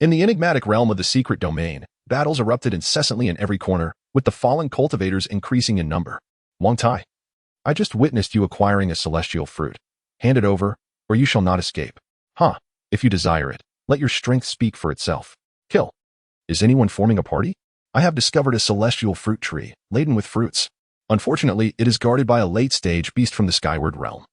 in the enigmatic realm of the secret domain, battles erupted incessantly in every corner, with the fallen cultivators increasing in number. Wang Tai, I just witnessed you acquiring a celestial fruit. Hand it over, or you shall not escape. If you desire it, let your strength speak for itself. Kill. Is anyone forming a party? I have discovered a celestial fruit tree, laden with fruits. Unfortunately, it is guarded by a late-stage beast from the skyward realm,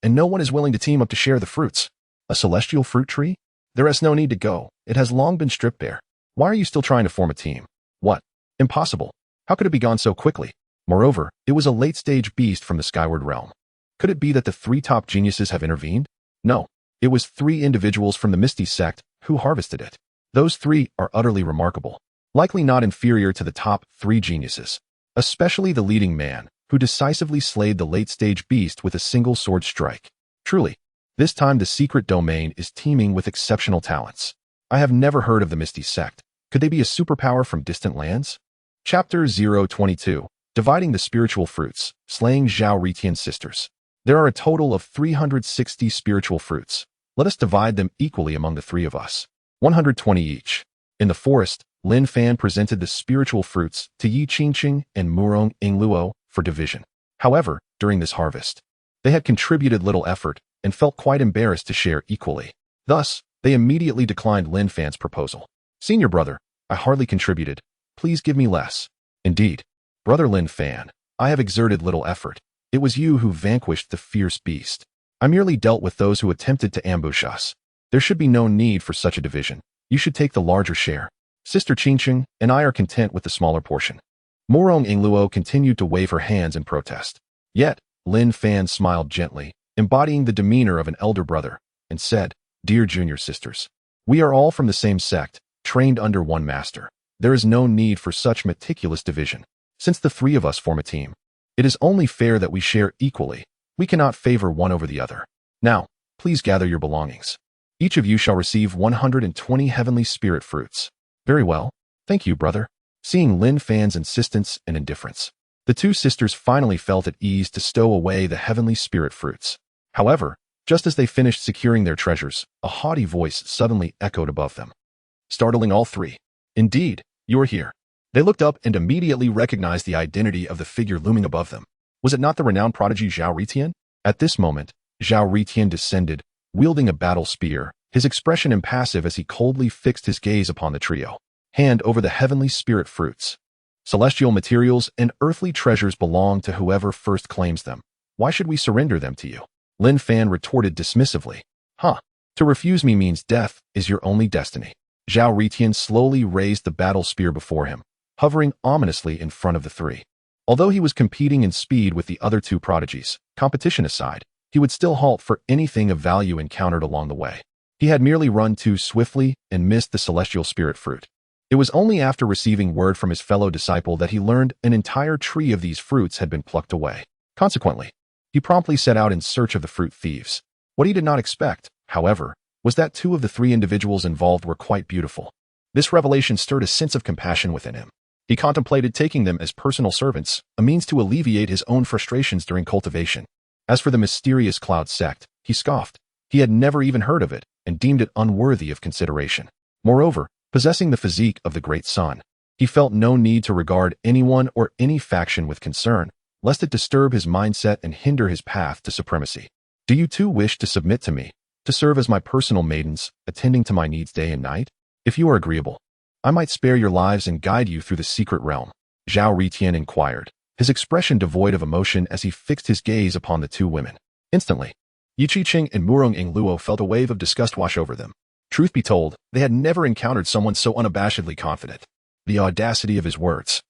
and no one is willing to team up to share the fruits. A celestial fruit tree? There is no need to go. It has long been stripped bare. Why are you still trying to form a team? What? Impossible. How could it be gone so quickly? Moreover, it was a late-stage beast from the skyward realm. Could it be that the three top geniuses have intervened? No. It was three individuals from the Misty Sect who harvested it. Those three are utterly remarkable, likely not inferior to the top three geniuses, especially the leading man, who decisively slayed the late-stage beast with a single sword strike. Truly, this time the secret domain is teeming with exceptional talents. I have never heard of the Misty Sect. Could they be a superpower from distant lands? Chapter 022. Dividing the spiritual fruits, slaying Zhao Ritian's sisters. There are a total of 360 spiritual fruits. Let us divide them equally among the three of us. 120 each. In the forest, Lin Fan presented the spiritual fruits to Yi Qingqing and Murong Ingluo for division. However, during this harvest, they had contributed little effort and felt quite embarrassed to share equally. Thus, they immediately declined Lin Fan's proposal. Senior brother, I hardly contributed. Please give me less. Indeed, Brother Lin Fan, I have exerted little effort. It was you who vanquished the fierce beast. I merely dealt with those who attempted to ambush us. There should be no need for such a division. You should take the larger share. Sister Qingqing and I are content with the smaller portion. Morong Ingluo continued to wave her hands in protest. Yet, Lin Fan smiled gently, embodying the demeanor of an elder brother, and said, "Dear junior sisters, we are all from the same sect, trained under one master. There is no need for such meticulous division. Since the three of us form a team, it is only fair that we share equally. We cannot favor one over the other. Now, please gather your belongings. Each of you shall receive 120 heavenly spirit fruits." "Very well. Thank you, brother." Seeing Lin Fan's insistence and indifference, the two sisters finally felt at ease to stow away the heavenly spirit fruits. However, just as they finished securing their treasures, a haughty voice suddenly echoed above them, startling all three. "Indeed, you are here." They looked up and immediately recognized the identity of the figure looming above them. Was it not the renowned prodigy Zhao Ritian? At this moment, Zhao Ritian descended, wielding a battle spear, his expression impassive as he coldly fixed his gaze upon the trio. "Hand over the heavenly spirit fruits. Celestial materials and earthly treasures belong to whoever first claims them. Why should we surrender them to you?" Lin Fan retorted dismissively. "Huh. To refuse me means death is your only destiny." Zhao Ritian slowly raised the battle spear before him, hovering ominously in front of the three. Although he was competing in speed with the other two prodigies, competition aside, he would still halt for anything of value encountered along the way. He had merely run too swiftly and missed the celestial spirit fruit. It was only after receiving word from his fellow disciple that he learned an entire tree of these fruits had been plucked away. Consequently, he promptly set out in search of the fruit thieves. What he did not expect, however, was that two of the three individuals involved were quite beautiful. This revelation stirred a sense of compassion within him. He contemplated taking them as personal servants, a means to alleviate his own frustrations during cultivation. As for the mysterious Cloud Sect, he scoffed. He had never even heard of it and deemed it unworthy of consideration. Moreover, possessing the physique of the great sun, he felt no need to regard anyone or any faction with concern, lest it disturb his mindset and hinder his path to supremacy. "Do you too wish to submit to me, to serve as my personal maidens, attending to my needs day and night? If you are agreeable, I might spare your lives and guide you through the secret realm." Zhao Ritian inquired, his expression devoid of emotion as he fixed his gaze upon the two women. Instantly, Yi Qiqing and Murong Ingluo felt a wave of disgust wash over them. Truth be told, they had never encountered someone so unabashedly confident. The audacity of his words,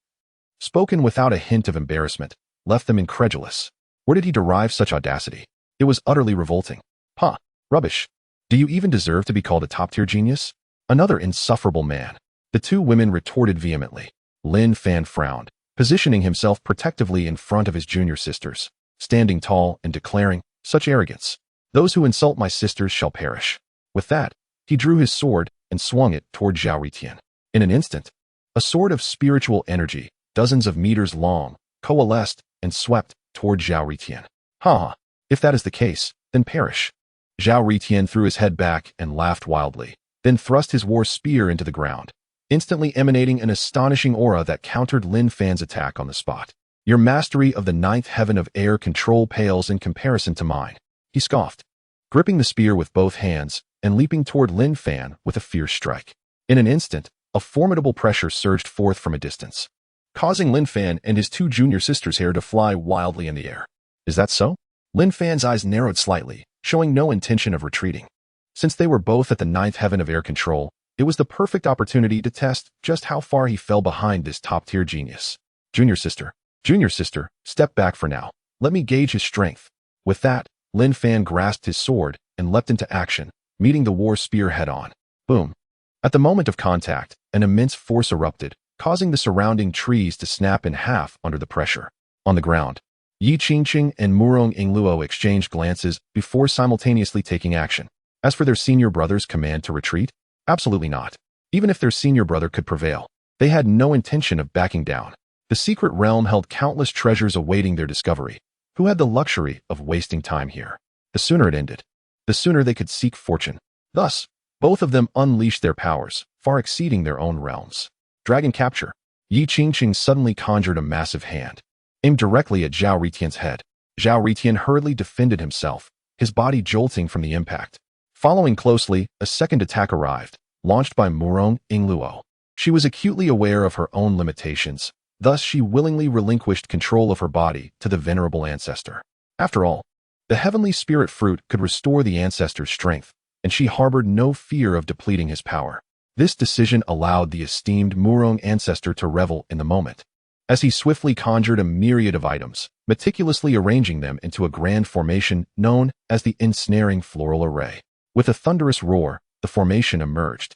spoken without a hint of embarrassment, left them incredulous. Where did he derive such audacity? It was utterly revolting. "Huh, rubbish. Do you even deserve to be called a top-tier genius? Another insufferable man." The two women retorted vehemently. Lin Fan frowned, positioning himself protectively in front of his junior sisters, standing tall and declaring, "Such arrogance! Those who insult my sisters shall perish." With that, he drew his sword and swung it toward Zhao Ritian. In an instant, a sword of spiritual energy, dozens of meters long, coalesced and swept toward Zhao Ritian. "Ha! If that is the case, then perish." Zhao Ritian threw his head back and laughed wildly, then thrust his war spear into the ground, instantly emanating an astonishing aura that countered Lin Fan's attack on the spot. "Your mastery of the ninth heaven of air control pales in comparison to mine," he scoffed, gripping the spear with both hands and leaping toward Lin Fan with a fierce strike. In an instant, a formidable pressure surged forth from a distance, causing Lin Fan and his two junior sisters' hair to fly wildly in the air. "Is that so?" Lin Fan's eyes narrowed slightly, showing no intention of retreating. Since they were both at the ninth heaven of air control, it was the perfect opportunity to test just how far he fell behind this top-tier genius. Junior sister, step back for now. Let me gauge his strength." With that, Lin Fan grasped his sword and leapt into action, meeting the war spear head-on. Boom! At the moment of contact, an immense force erupted, causing the surrounding trees to snap in half under the pressure. On the ground, Yi Qiqing and Murong Ingluo exchanged glances before simultaneously taking action. As for their senior brother's command to retreat, absolutely not. Even if their senior brother could prevail, they had no intention of backing down. The secret realm held countless treasures awaiting their discovery. Who had the luxury of wasting time here? The sooner it ended, the sooner they could seek fortune. Thus, both of them unleashed their powers, far exceeding their own realms. Dragon capture. Yi Qiqing suddenly conjured a massive hand, aimed directly at Zhao Ritian's head. Zhao Ritian hurriedly defended himself, his body jolting from the impact. Following closely, a second attack arrived, launched by Murong Ingluo. She was acutely aware of her own limitations, thus she willingly relinquished control of her body to the venerable ancestor. After all, the heavenly spirit fruit could restore the ancestor's strength, and she harbored no fear of depleting his power. This decision allowed the esteemed Murong ancestor to revel in the moment, as he swiftly conjured a myriad of items, meticulously arranging them into a grand formation known as the ensnaring floral array. With a thunderous roar, the formation emerged,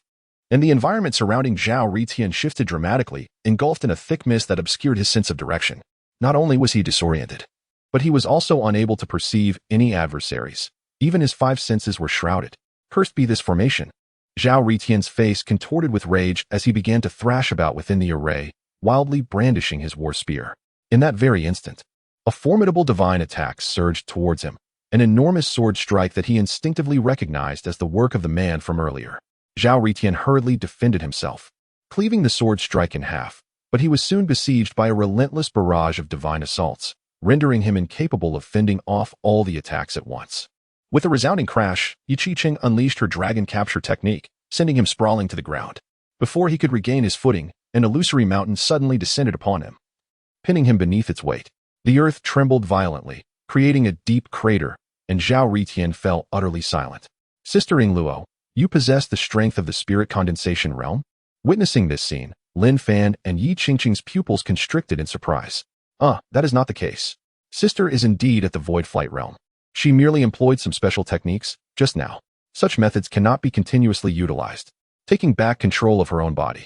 and the environment surrounding Zhao Ritian shifted dramatically, engulfed in a thick mist that obscured his sense of direction. Not only was he disoriented, but he was also unable to perceive any adversaries. Even his five senses were shrouded. Cursed be this formation. Zhao Ritian's face contorted with rage as he began to thrash about within the array, wildly brandishing his war spear. In that very instant, a formidable divine attack surged towards him, an enormous sword strike that he instinctively recognized as the work of the man from earlier. Zhao Ritian hurriedly defended himself, cleaving the sword strike in half, but he was soon besieged by a relentless barrage of divine assaults, rendering him incapable of fending off all the attacks at once. With a resounding crash, Yi Qiqing unleashed her dragon capture technique, sending him sprawling to the ground. Before he could regain his footing, an illusory mountain suddenly descended upon him, pinning him beneath its weight. The earth trembled violently, creating a deep crater, and Zhao Ritian fell utterly silent. Sister Yingluo, you possess the strength of the spirit condensation realm? Witnessing this scene, Lin Fan and Yi Qingqing's pupils constricted in surprise. That is not the case. Sister is indeed at the void flight realm. She merely employed some special techniques, just now. Such methods cannot be continuously utilized. Taking back control of her own body,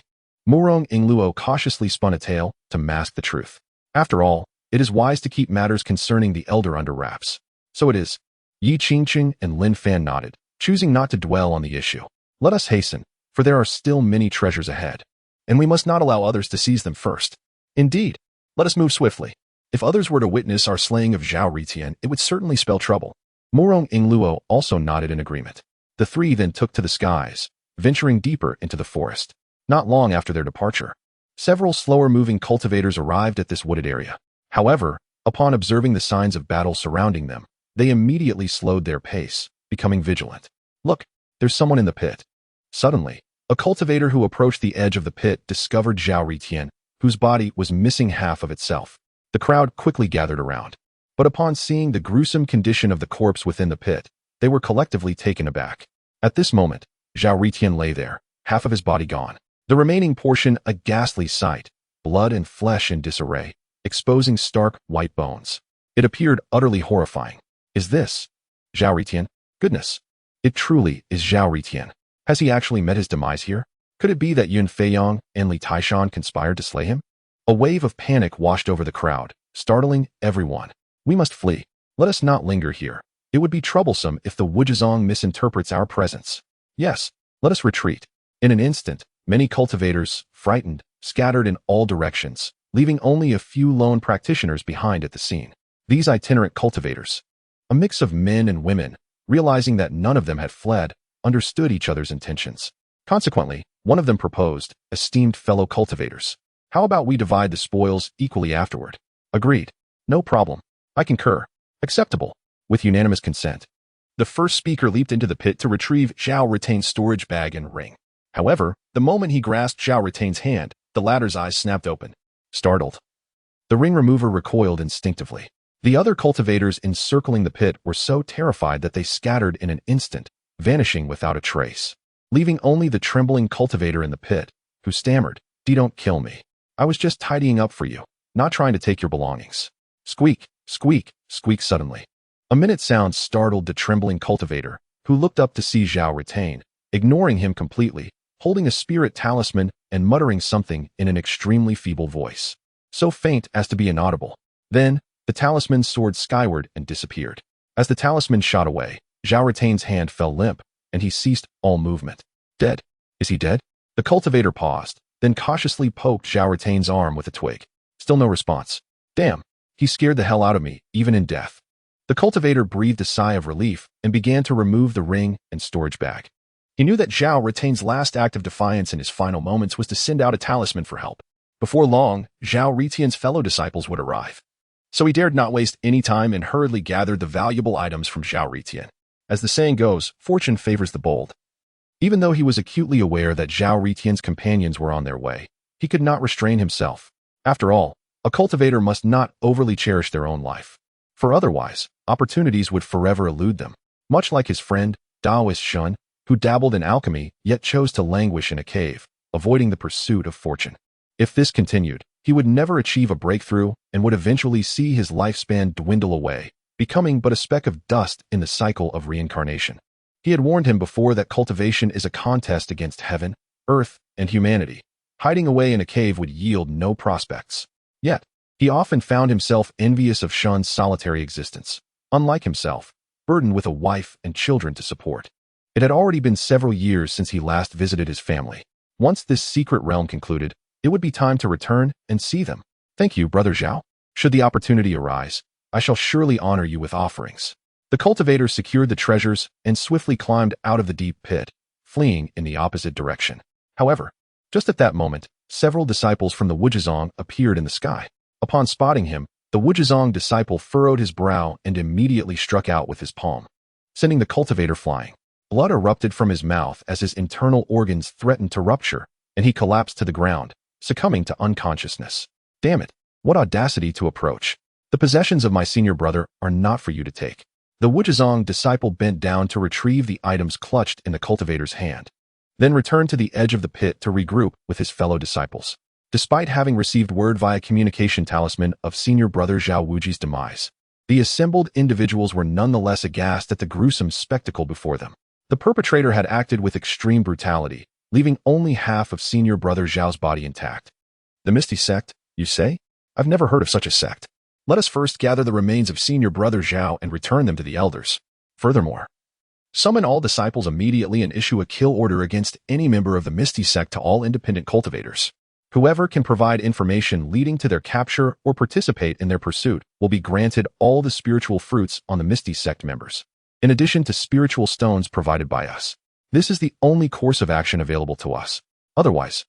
Murong Yingluo cautiously spun a tale to mask the truth. After all, it is wise to keep matters concerning the elder under wraps. So it is. Yi Qingqing and Lin Fan nodded, choosing not to dwell on the issue. Let us hasten, for there are still many treasures ahead, and we must not allow others to seize them first. Indeed, let us move swiftly. If others were to witness our slaying of Zhao Ritian, it would certainly spell trouble. Murong Yingluo also nodded in agreement. The three then took to the skies, venturing deeper into the forest. Not long after their departure, several slower-moving cultivators arrived at this wooded area. However, upon observing the signs of battle surrounding them, they immediately slowed their pace, becoming vigilant. Look, there's someone in the pit. Suddenly, a cultivator who approached the edge of the pit discovered Zhao Ritian, whose body was missing half of itself. The crowd quickly gathered around, but upon seeing the gruesome condition of the corpse within the pit, they were collectively taken aback. At this moment, Zhao Ritian lay there, half of his body gone. The remaining portion a ghastly sight, blood and flesh in disarray, exposing stark, white bones. It appeared utterly horrifying. Is this Zhao Ritian? Goodness! It truly is Zhao Ritian. Has he actually met his demise here? Could it be that Yun Feiyong and Li Taishan conspired to slay him? A wave of panic washed over the crowd, startling everyone. We must flee. Let us not linger here. It would be troublesome if the Wuzhizong misinterprets our presence. Yes, let us retreat. In an instant, many cultivators, frightened, scattered in all directions, leaving only a few lone practitioners behind at the scene. These itinerant cultivators, a mix of men and women, realizing that none of them had fled, understood each other's intentions. Consequently, one of them proposed, esteemed fellow cultivators, how about we divide the spoils equally afterward? Agreed. No problem. I concur. Acceptable. With unanimous consent. The first speaker leaped into the pit to retrieve Zhao Ritian's storage bag and ring. However, the moment he grasped Zhao Ritian's hand, the latter's eyes snapped open. Startled, the ring remover recoiled instinctively. The other cultivators encircling the pit were so terrified that they scattered in an instant, vanishing without a trace, leaving only the trembling cultivator in the pit, who stammered, "Don't kill me. I was just tidying up for you, not trying to take your belongings." Squeak, squeak, squeak suddenly. A minute sound startled the trembling cultivator, who looked up to see Zhao Ritian, ignoring him completely, holding a spirit talisman and muttering something in an extremely feeble voice, so faint as to be inaudible. Then, the talisman soared skyward and disappeared. As the talisman shot away, Zhao Ritian's hand fell limp, and he ceased all movement. Dead? Is he dead? The cultivator paused, then cautiously poked Zhao Ritian's arm with a twig. Still no response. Damn, he scared the hell out of me, even in death. The cultivator breathed a sigh of relief and began to remove the ring and storage bag. He knew that Zhao Ritian's last act of defiance in his final moments was to send out a talisman for help. Before long, Zhao Ritian's fellow disciples would arrive. So he dared not waste any time and hurriedly gathered the valuable items from Zhao Ritian. As the saying goes, fortune favors the bold. Even though he was acutely aware that Zhao Ritian's companions were on their way, he could not restrain himself. After all, a cultivator must not overly cherish their own life, for otherwise, opportunities would forever elude them, much like his friend, Taoist Shun, who dabbled in alchemy yet chose to languish in a cave, avoiding the pursuit of fortune. If this continued, he would never achieve a breakthrough and would eventually see his lifespan dwindle away, becoming but a speck of dust in the cycle of reincarnation. He had warned him before that cultivation is a contest against heaven, earth, and humanity. Hiding away in a cave would yield no prospects. Yet, he often found himself envious of Xuan's solitary existence. Unlike himself, burdened with a wife and children to support. It had already been several years since he last visited his family. Once this secret realm concluded, it would be time to return and see them. Thank you, Brother Zhao. Should the opportunity arise, I shall surely honor you with offerings. The cultivator secured the treasures and swiftly climbed out of the deep pit, fleeing in the opposite direction. However, just at that moment, several disciples from the Wuzhizong appeared in the sky. Upon spotting him, the Wuzhizong disciple furrowed his brow and immediately struck out with his palm, sending the cultivator flying. Blood erupted from his mouth as his internal organs threatened to rupture, and he collapsed to the ground, succumbing to unconsciousness. Damn it, what audacity to approach. The possessions of my senior brother are not for you to take. The Wuzhizong disciple bent down to retrieve the items clutched in the cultivator's hand, then returned to the edge of the pit to regroup with his fellow disciples. Despite having received word via communication talisman of senior brother Zhao Wuji's demise, the assembled individuals were nonetheless aghast at the gruesome spectacle before them. The perpetrator had acted with extreme brutality, leaving only half of senior brother Zhao's body intact. The Misty Sect, you say? I've never heard of such a sect. Let us first gather the remains of senior brother Zhao and return them to the elders. Furthermore, summon all disciples immediately and issue a kill order against any member of the Misty Sect to all independent cultivators. Whoever can provide information leading to their capture or participate in their pursuit will be granted all the spiritual fruits on the Misty Sect members, in addition to spiritual stones provided by us. This is the only course of action available to us. Otherwise,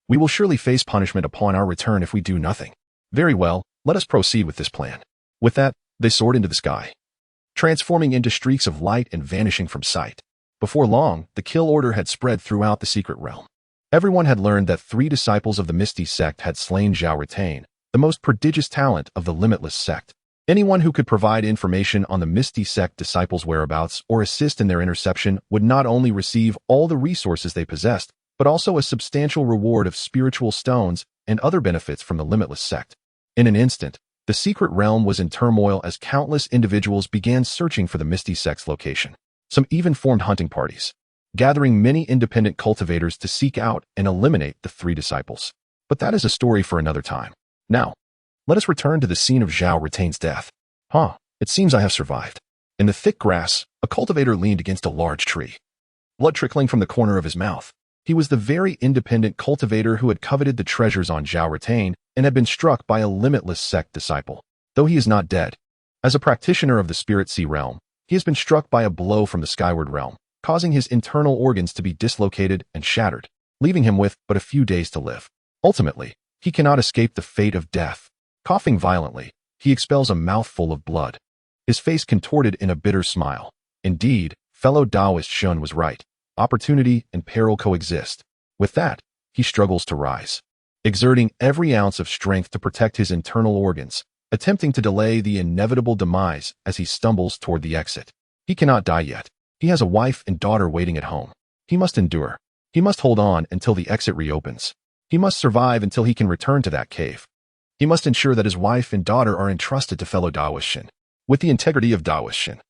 we will surely face punishment upon our return if we do nothing. Very well, let us proceed with this plan. With that, they soared into the sky, transforming into streaks of light and vanishing from sight. Before long, the kill order had spread throughout the secret realm. Everyone had learned that 3 disciples of the Misty Sect had slain Zhao Retain, the most prodigious talent of the Limitless Sect. Anyone who could provide information on the Misty Sect disciples' whereabouts or assist in their interception would not only receive all the resources they possessed, but also a substantial reward of spiritual stones and other benefits from the Limitless Sect. In an instant, the secret realm was in turmoil as countless individuals began searching for the Misty Sect's location. Some even formed hunting parties, gathering many independent cultivators to seek out and eliminate the 3 disciples. But that is a story for another time. Now, let us return to the scene of Zhao Retain's death. It seems I have survived. In the thick grass, a cultivator leaned against a large tree, blood trickling from the corner of his mouth. He was the very independent cultivator who had coveted the treasures on Zhao Retain and had been struck by a Limitless Sect disciple. Though he is not dead, as a practitioner of the Spirit Sea realm, he has been struck by a blow from the Skyward realm, causing his internal organs to be dislocated and shattered, leaving him with but a few days to live. Ultimately, he cannot escape the fate of death. Coughing violently, he expels a mouthful of blood, his face contorted in a bitter smile. Indeed, fellow Taoist Shun was right. Opportunity and peril coexist. With that, he struggles to rise, exerting every ounce of strength to protect his internal organs, attempting to delay the inevitable demise as he stumbles toward the exit. He cannot die yet. He has a wife and daughter waiting at home. He must endure. He must hold on until the exit reopens. He must survive until he can return to that cave. He must ensure that his wife and daughter are entrusted to fellow Taoist Shin, with the integrity of Taoist Shin,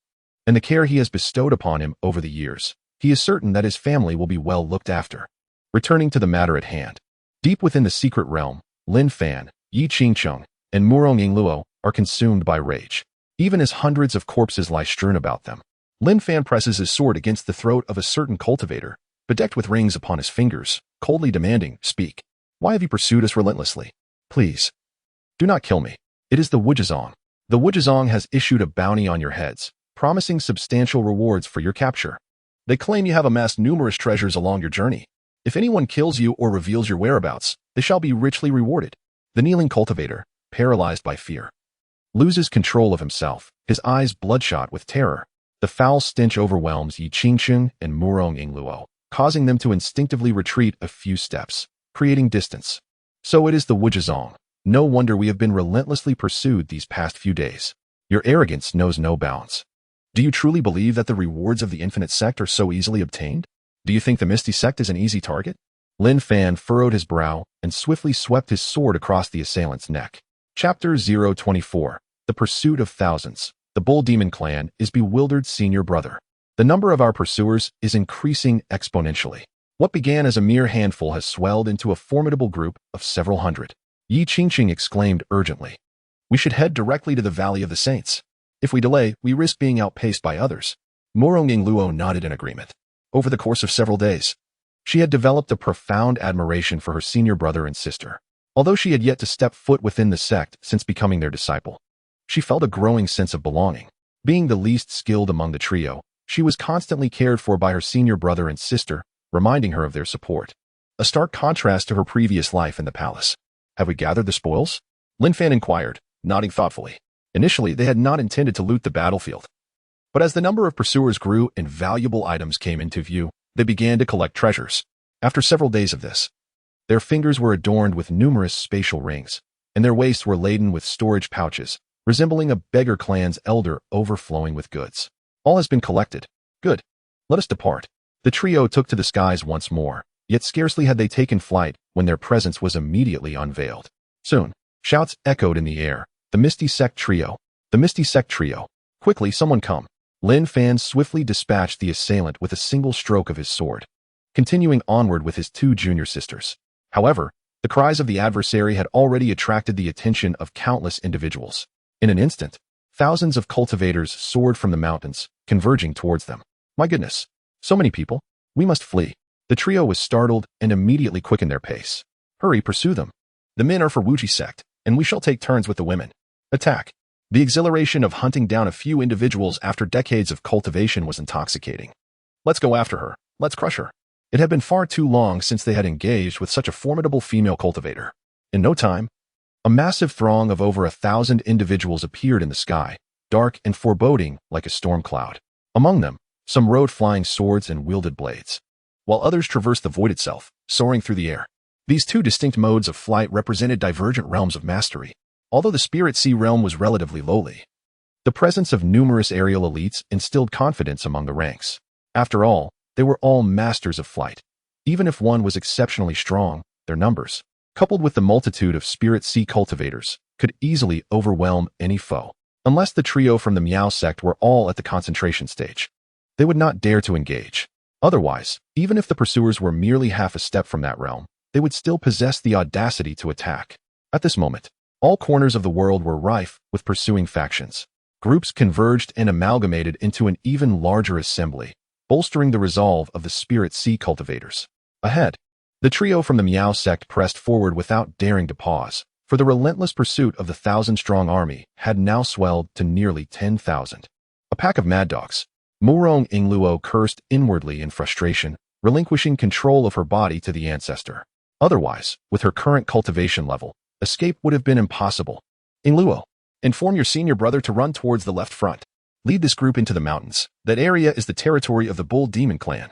and the care he has bestowed upon him over the years. He is certain that his family will be well looked after. Returning to the matter at hand. Deep within the secret realm, Lin Fan, Yi Qingcheng, and Murong Yingluo are consumed by rage. Even as hundreds of corpses lie strewn about them, Lin Fan presses his sword against the throat of a certain cultivator, bedecked with rings upon his fingers, coldly demanding, "Speak. Why have you pursued us relentlessly? Please, do not kill me. It is the Wuzhizong. The Wuzhizong has issued a bounty on your heads, promising substantial rewards for your capture. They claim you have amassed numerous treasures along your journey. If anyone kills you or reveals your whereabouts, they shall be richly rewarded." The kneeling cultivator, paralyzed by fear, loses control of himself, his eyes bloodshot with terror. The foul stench overwhelms Yi Qingcheng and Murong Yingluo, causing them to instinctively retreat a few steps, creating distance. So it is the Wuzhizong. No wonder we have been relentlessly pursued these past few days. Your arrogance knows no bounds. Do you truly believe that the rewards of the Infinite Sect are so easily obtained? Do you think the Misty Sect is an easy target? Lin Fan furrowed his brow and swiftly swept his sword across the assailant's neck. Chapter 024. The Pursuit of Thousands. The Bull Demon Clan is bewildered senior brother. The number of our pursuers is increasing exponentially. What began as a mere handful has swelled into a formidable group of several hundred. Yi Qingqing exclaimed urgently. We should head directly to the Valley of the Saints. If we delay, we risk being outpaced by others. Murong Yingluo nodded in agreement. Over the course of several days, she had developed a profound admiration for her senior brother and sister. Although she had yet to step foot within the sect since becoming their disciple, she felt a growing sense of belonging. Being the least skilled among the trio, she was constantly cared for by her senior brother and sister, reminding her of their support. A stark contrast to her previous life in the palace. Have we gathered the spoils? Lin Fan inquired, nodding thoughtfully. Initially, they had not intended to loot the battlefield. But as the number of pursuers grew and valuable items came into view, they began to collect treasures. After several days of this, their fingers were adorned with numerous spatial rings, and their waists were laden with storage pouches, resembling a beggar clan's elder overflowing with goods. All has been collected. Good. Let us depart. The trio took to the skies once more, yet scarcely had they taken flight when their presence was immediately unveiled. Soon, shouts echoed in the air. The Misty Sect trio. The Misty Sect trio. Quickly, someone come. Lin Fan swiftly dispatched the assailant with a single stroke of his sword, continuing onward with his two junior sisters. However, the cries of the adversary had already attracted the attention of countless individuals. In an instant, thousands of cultivators soared from the mountains, converging towards them. My goodness, so many people. We must flee. The trio was startled and immediately quickened their pace. Hurry, pursue them. The men are for Wuji Sect, and we shall take turns with the women. Attack. The exhilaration of hunting down a few individuals after decades of cultivation was intoxicating. Let's go after her. Let's crush her. It had been far too long since they had engaged with such a formidable female cultivator. In no time, a massive throng of over 1,000 individuals appeared in the sky, dark and foreboding like a storm cloud. Among them, some rode flying swords and wielded blades, while others traversed the void itself, soaring through the air. These two distinct modes of flight represented divergent realms of mastery. Although the Spirit Sea realm was relatively lowly, the presence of numerous aerial elites instilled confidence among the ranks. After all, they were all masters of flight. Even if one was exceptionally strong, their numbers, coupled with the multitude of Spirit Sea cultivators, could easily overwhelm any foe. Unless the trio from the Miao sect were all at the concentration stage, they would not dare to engage. Otherwise, even if the pursuers were merely half a step from that realm, they would still possess the audacity to attack. At this moment, all corners of the world were rife with pursuing factions. Groups converged and amalgamated into an even larger assembly, bolstering the resolve of the Spirit Sea cultivators. Ahead, the trio from the Miao sect pressed forward without daring to pause, for the relentless pursuit of the 1,000-strong army had now swelled to nearly 10,000. A pack of mad dogs. Murong Yingluo cursed inwardly in frustration, relinquishing control of her body to the ancestor. Otherwise, with her current cultivation level, escape would have been impossible. Yingluo, inform your senior brother to run towards the left front. Lead this group into the mountains. That area is the territory of the Bull Demon Clan.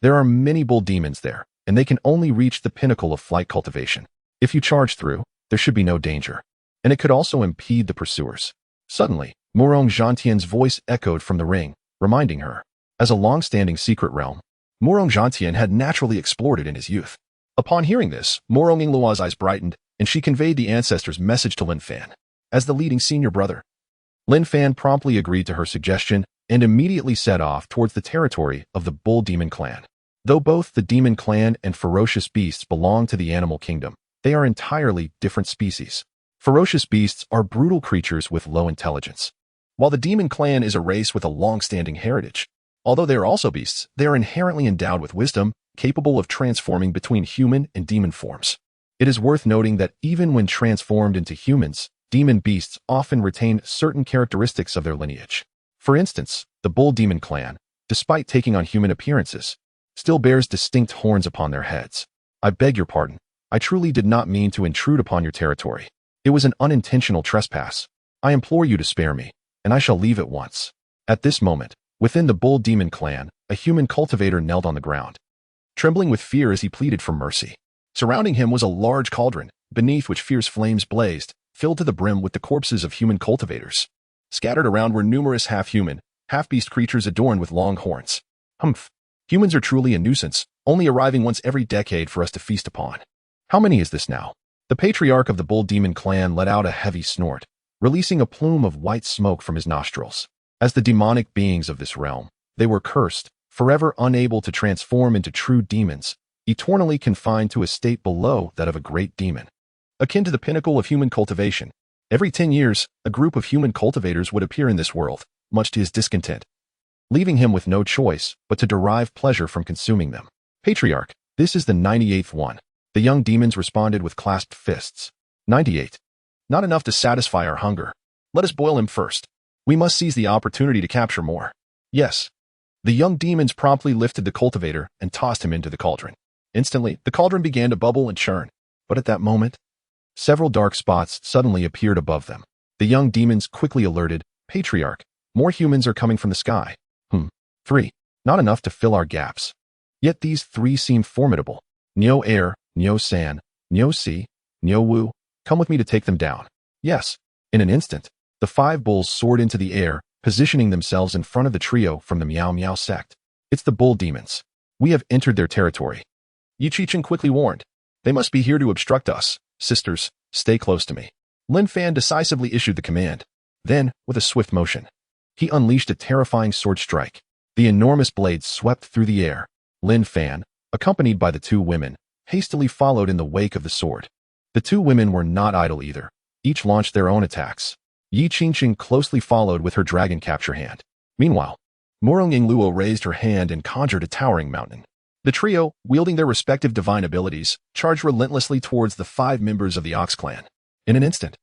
There are many bull demons there, and they can only reach the pinnacle of flight cultivation. If you charge through, there should be no danger. And it could also impede the pursuers. Suddenly, Murong Zhantian's voice echoed from the ring, reminding her. As a long-standing secret realm, Murong Zhantian had naturally explored it in his youth. Upon hearing this, Murong Yingluo's eyes brightened, and she conveyed the ancestor's message to Lin Fan. As the leading senior brother, Lin Fan promptly agreed to her suggestion and immediately set off towards the territory of the Bull Demon Clan. Though both the Demon Clan and ferocious beasts belong to the animal kingdom, they are entirely different species. Ferocious beasts are brutal creatures with low intelligence, while the Demon Clan is a race with a long-standing heritage. Although they are also beasts, they are inherently endowed with wisdom, capable of transforming between human and demon forms. It is worth noting that even when transformed into humans, demon beasts often retain certain characteristics of their lineage. For instance, the Bull Demon Clan, despite taking on human appearances, still bears distinct horns upon their heads. I beg your pardon. I truly did not mean to intrude upon your territory. It was an unintentional trespass. I implore you to spare me, and I shall leave at once. At this moment, within the Bull Demon Clan, a human cultivator knelt on the ground, trembling with fear as he pleaded for mercy. Surrounding him was a large cauldron, beneath which fierce flames blazed, filled to the brim with the corpses of human cultivators. Scattered around were numerous half-human, half-beast creatures adorned with long horns. Humph! Humans are truly a nuisance, only arriving once every decade for us to feast upon. How many is this now? The patriarch of the bull demon clan let out a heavy snort, releasing a plume of white smoke from his nostrils. As the demonic beings of this realm, they were cursed, forever unable to transform into true demons, eternally confined to a state below that of a great demon. Akin to the pinnacle of human cultivation, every 10 years, a group of human cultivators would appear in this world, much to his discontent, leaving him with no choice but to derive pleasure from consuming them. Patriarch, this is the 98th one. The young demons responded with clasped fists. 98. Not enough to satisfy our hunger. Let us boil him first. We must seize the opportunity to capture more. Yes. The young demons promptly lifted the cultivator and tossed him into the cauldron. Instantly, the cauldron began to bubble and churn. But at that moment, several dark spots suddenly appeared above them. The young demons quickly alerted, Patriarch, more humans are coming from the sky. 3. Not enough to fill our gaps. Yet these 3 seem formidable. Nyo Air, Nyo San, Nyo Si, Nyo Wu, come with me to take them down. Yes. In an instant, the 5 bulls soared into the air, positioning themselves in front of the trio from the Miao Miao sect. It's the bull demons. We have entered their territory. Yi Qichen quickly warned. They must be here to obstruct us. Sisters, stay close to me. Lin Fan decisively issued the command. Then, with a swift motion, he unleashed a terrifying sword strike. The enormous blade swept through the air. Lin Fan, accompanied by the 2 women, hastily followed in the wake of the sword. The 2 women were not idle either. Each launched their own attacks. Yi Qingqing closely followed with her dragon capture hand. Meanwhile, Murong Yingluo raised her hand and conjured a towering mountain. The trio, wielding their respective divine abilities, charged relentlessly towards the 5 members of the Ox clan. In an instant,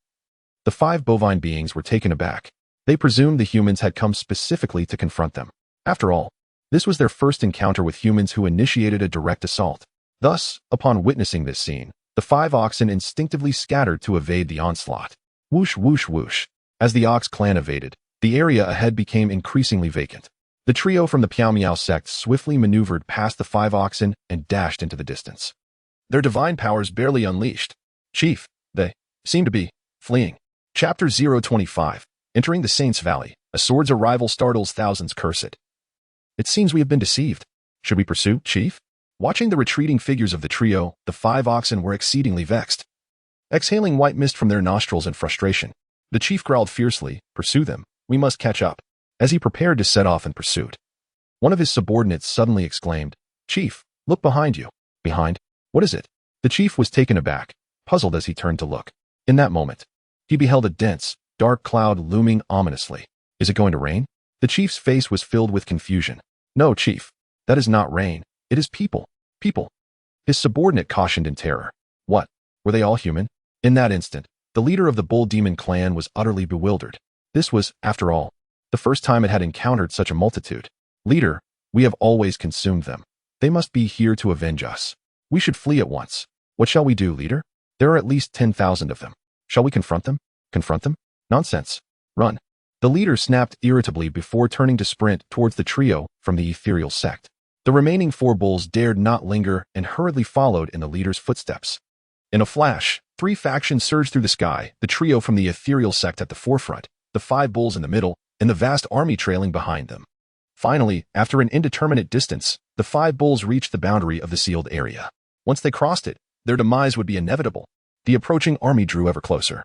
the 5 bovine beings were taken aback. They presumed the humans had come specifically to confront them. After all, this was their first encounter with humans who initiated a direct assault. Thus, upon witnessing this scene, the 5 oxen instinctively scattered to evade the onslaught. Whoosh, whoosh, whoosh. As the Ox clan evaded, the area ahead became increasingly vacant. The trio from the Piao Miao sect swiftly maneuvered past the 5 oxen and dashed into the distance. Their divine powers barely unleashed. Chief, they seem to be fleeing. Chapter 025. Entering the Saints' Valley, a sword's arrival startles thousands cursed. It seems we have been deceived. Should we pursue, Chief? Watching the retreating figures of the trio, the 5 oxen were exceedingly vexed. Exhaling white mist from their nostrils in frustration, the chief growled fiercely, pursue them, we must catch up. As he prepared to set off in pursuit, one of his subordinates suddenly exclaimed, Chief, look behind you. Behind? What is it? The chief was taken aback, puzzled as he turned to look. In that moment, he beheld a dense, dark cloud looming ominously. Is it going to rain? The chief's face was filled with confusion. No, Chief. That is not rain. It is people. People. His subordinate cautioned in terror. What? Were they all human? In that instant, the leader of the bull demon clan was utterly bewildered. This was, after all, the first time it had encountered such a multitude. Leader, we have always consumed them. They must be here to avenge us. We should flee at once. What shall we do, leader? There are at least 10,000 of them. Shall we confront them? Confront them? Nonsense. Run. The leader snapped irritably before turning to sprint towards the trio from the ethereal sect. The remaining 4 bulls dared not linger and hurriedly followed in the leader's footsteps. In a flash, 3 factions surged through the sky, the trio from the ethereal sect at the forefront, the 5 bulls in the middle, and the vast army trailing behind them. Finally, after an indeterminate distance, the 5 bulls reached the boundary of the sealed area. Once they crossed it, their demise would be inevitable. The approaching army drew ever closer,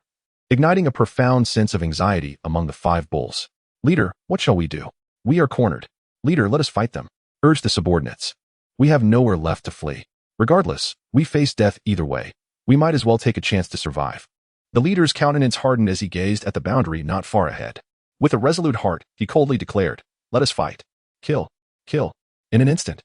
igniting a profound sense of anxiety among the 5 bulls. Leader, what shall we do? We are cornered. Leader, let us fight them, urged the subordinates. We have nowhere left to flee. Regardless, we face death either way. We might as well take a chance to survive. The leader's countenance hardened as he gazed at the boundary not far ahead. With a resolute heart, he coldly declared, let us fight. Kill. Kill. In an instant,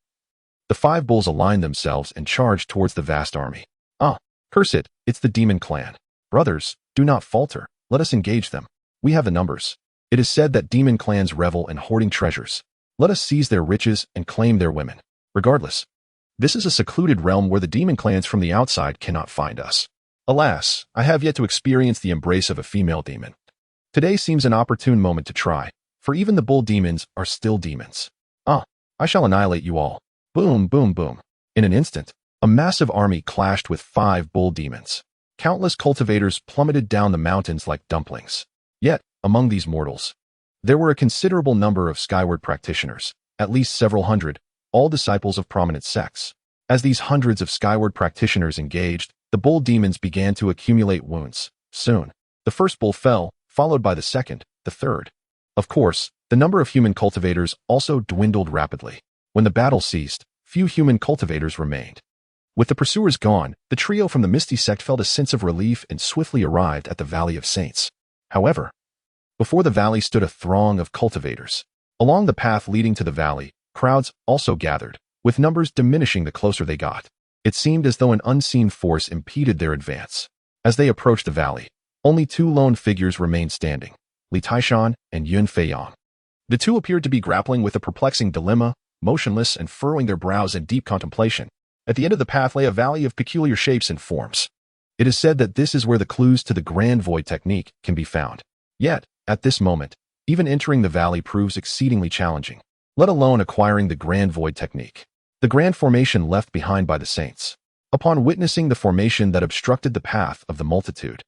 the 5 bulls aligned themselves and charged towards the vast army. Ah, curse it, it's the demon clan. Brothers, do not falter. Let us engage them. We have the numbers. It is said that demon clans revel in hoarding treasures. Let us seize their riches and claim their women. Regardless, this is a secluded realm where the demon clans from the outside cannot find us. Alas, I have yet to experience the embrace of a female demon. Today seems an opportune moment to try, for even the bull demons are still demons. Ah, I shall annihilate you all. Boom, boom, boom. In an instant, a massive army clashed with 5 bull demons. Countless cultivators plummeted down the mountains like dumplings. Yet, among these mortals, there were a considerable number of skyward practitioners, at least several hundred, all disciples of prominent sects. As these hundreds of skyward practitioners engaged, the bull demons began to accumulate wounds. Soon, the first bull fell, followed by the second, the third. Of course, the number of human cultivators also dwindled rapidly. When the battle ceased, few human cultivators remained. With the pursuers gone, the trio from the Misty Sect felt a sense of relief and swiftly arrived at the Valley of Saints. However, before the valley stood a throng of cultivators. Along the path leading to the valley, crowds also gathered, with numbers diminishing the closer they got. It seemed as though an unseen force impeded their advance. As they approached the valley, only two lone figures remained standing, Li Taishan and Yun Feiyang. The two appeared to be grappling with a perplexing dilemma, motionless and furrowing their brows in deep contemplation. At the end of the path lay a valley of peculiar shapes and forms. It is said that this is where the clues to the Grand Void technique can be found. Yet, at this moment, even entering the valley proves exceedingly challenging, let alone acquiring the Grand Void technique. The grand formation left behind by the saints. Upon witnessing the formation that obstructed the path of the multitude,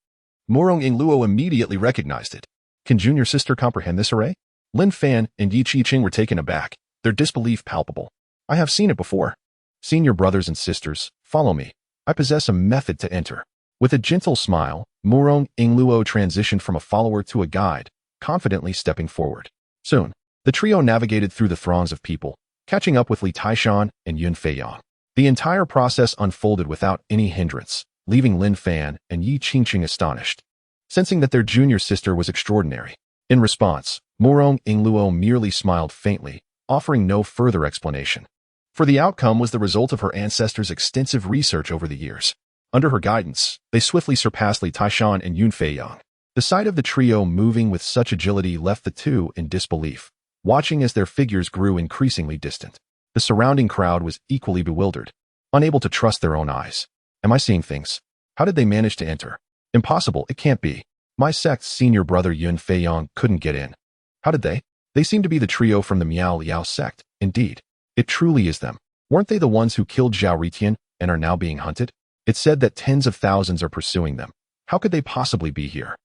Murong Yingluo immediately recognized it. Can junior sister comprehend this array? Lin Fan and Yi Qiqing were taken aback, their disbelief palpable. I have seen it before. Senior brothers and sisters, follow me. I possess a method to enter. With a gentle smile, Murong Yingluo transitioned from a follower to a guide, confidently stepping forward. Soon, the trio navigated through the throngs of people, catching up with Li Taishan and Yun Feiyang. The entire process unfolded without any hindrance, leaving Lin Fan and Yi Qiqing astonished, sensing that their junior sister was extraordinary. In response, Murong Yingluo merely smiled faintly, offering no further explanation. For the outcome was the result of her ancestors' extensive research over the years. Under her guidance, they swiftly surpassed Li Taishan and Yun Feiyang. The sight of the trio moving with such agility left the two in disbelief, watching as their figures grew increasingly distant. The surrounding crowd was equally bewildered, unable to trust their own eyes. Am I seeing things? How did they manage to enter? Impossible, it can't be. My sect's senior brother Yun Feiyang couldn't get in. How did they? They seem to be the trio from the Miao Liao sect. Indeed, it truly is them. Weren't they the ones who killed Zhao Ritian and are now being hunted? It's said that tens of thousands are pursuing them. How could they possibly be here?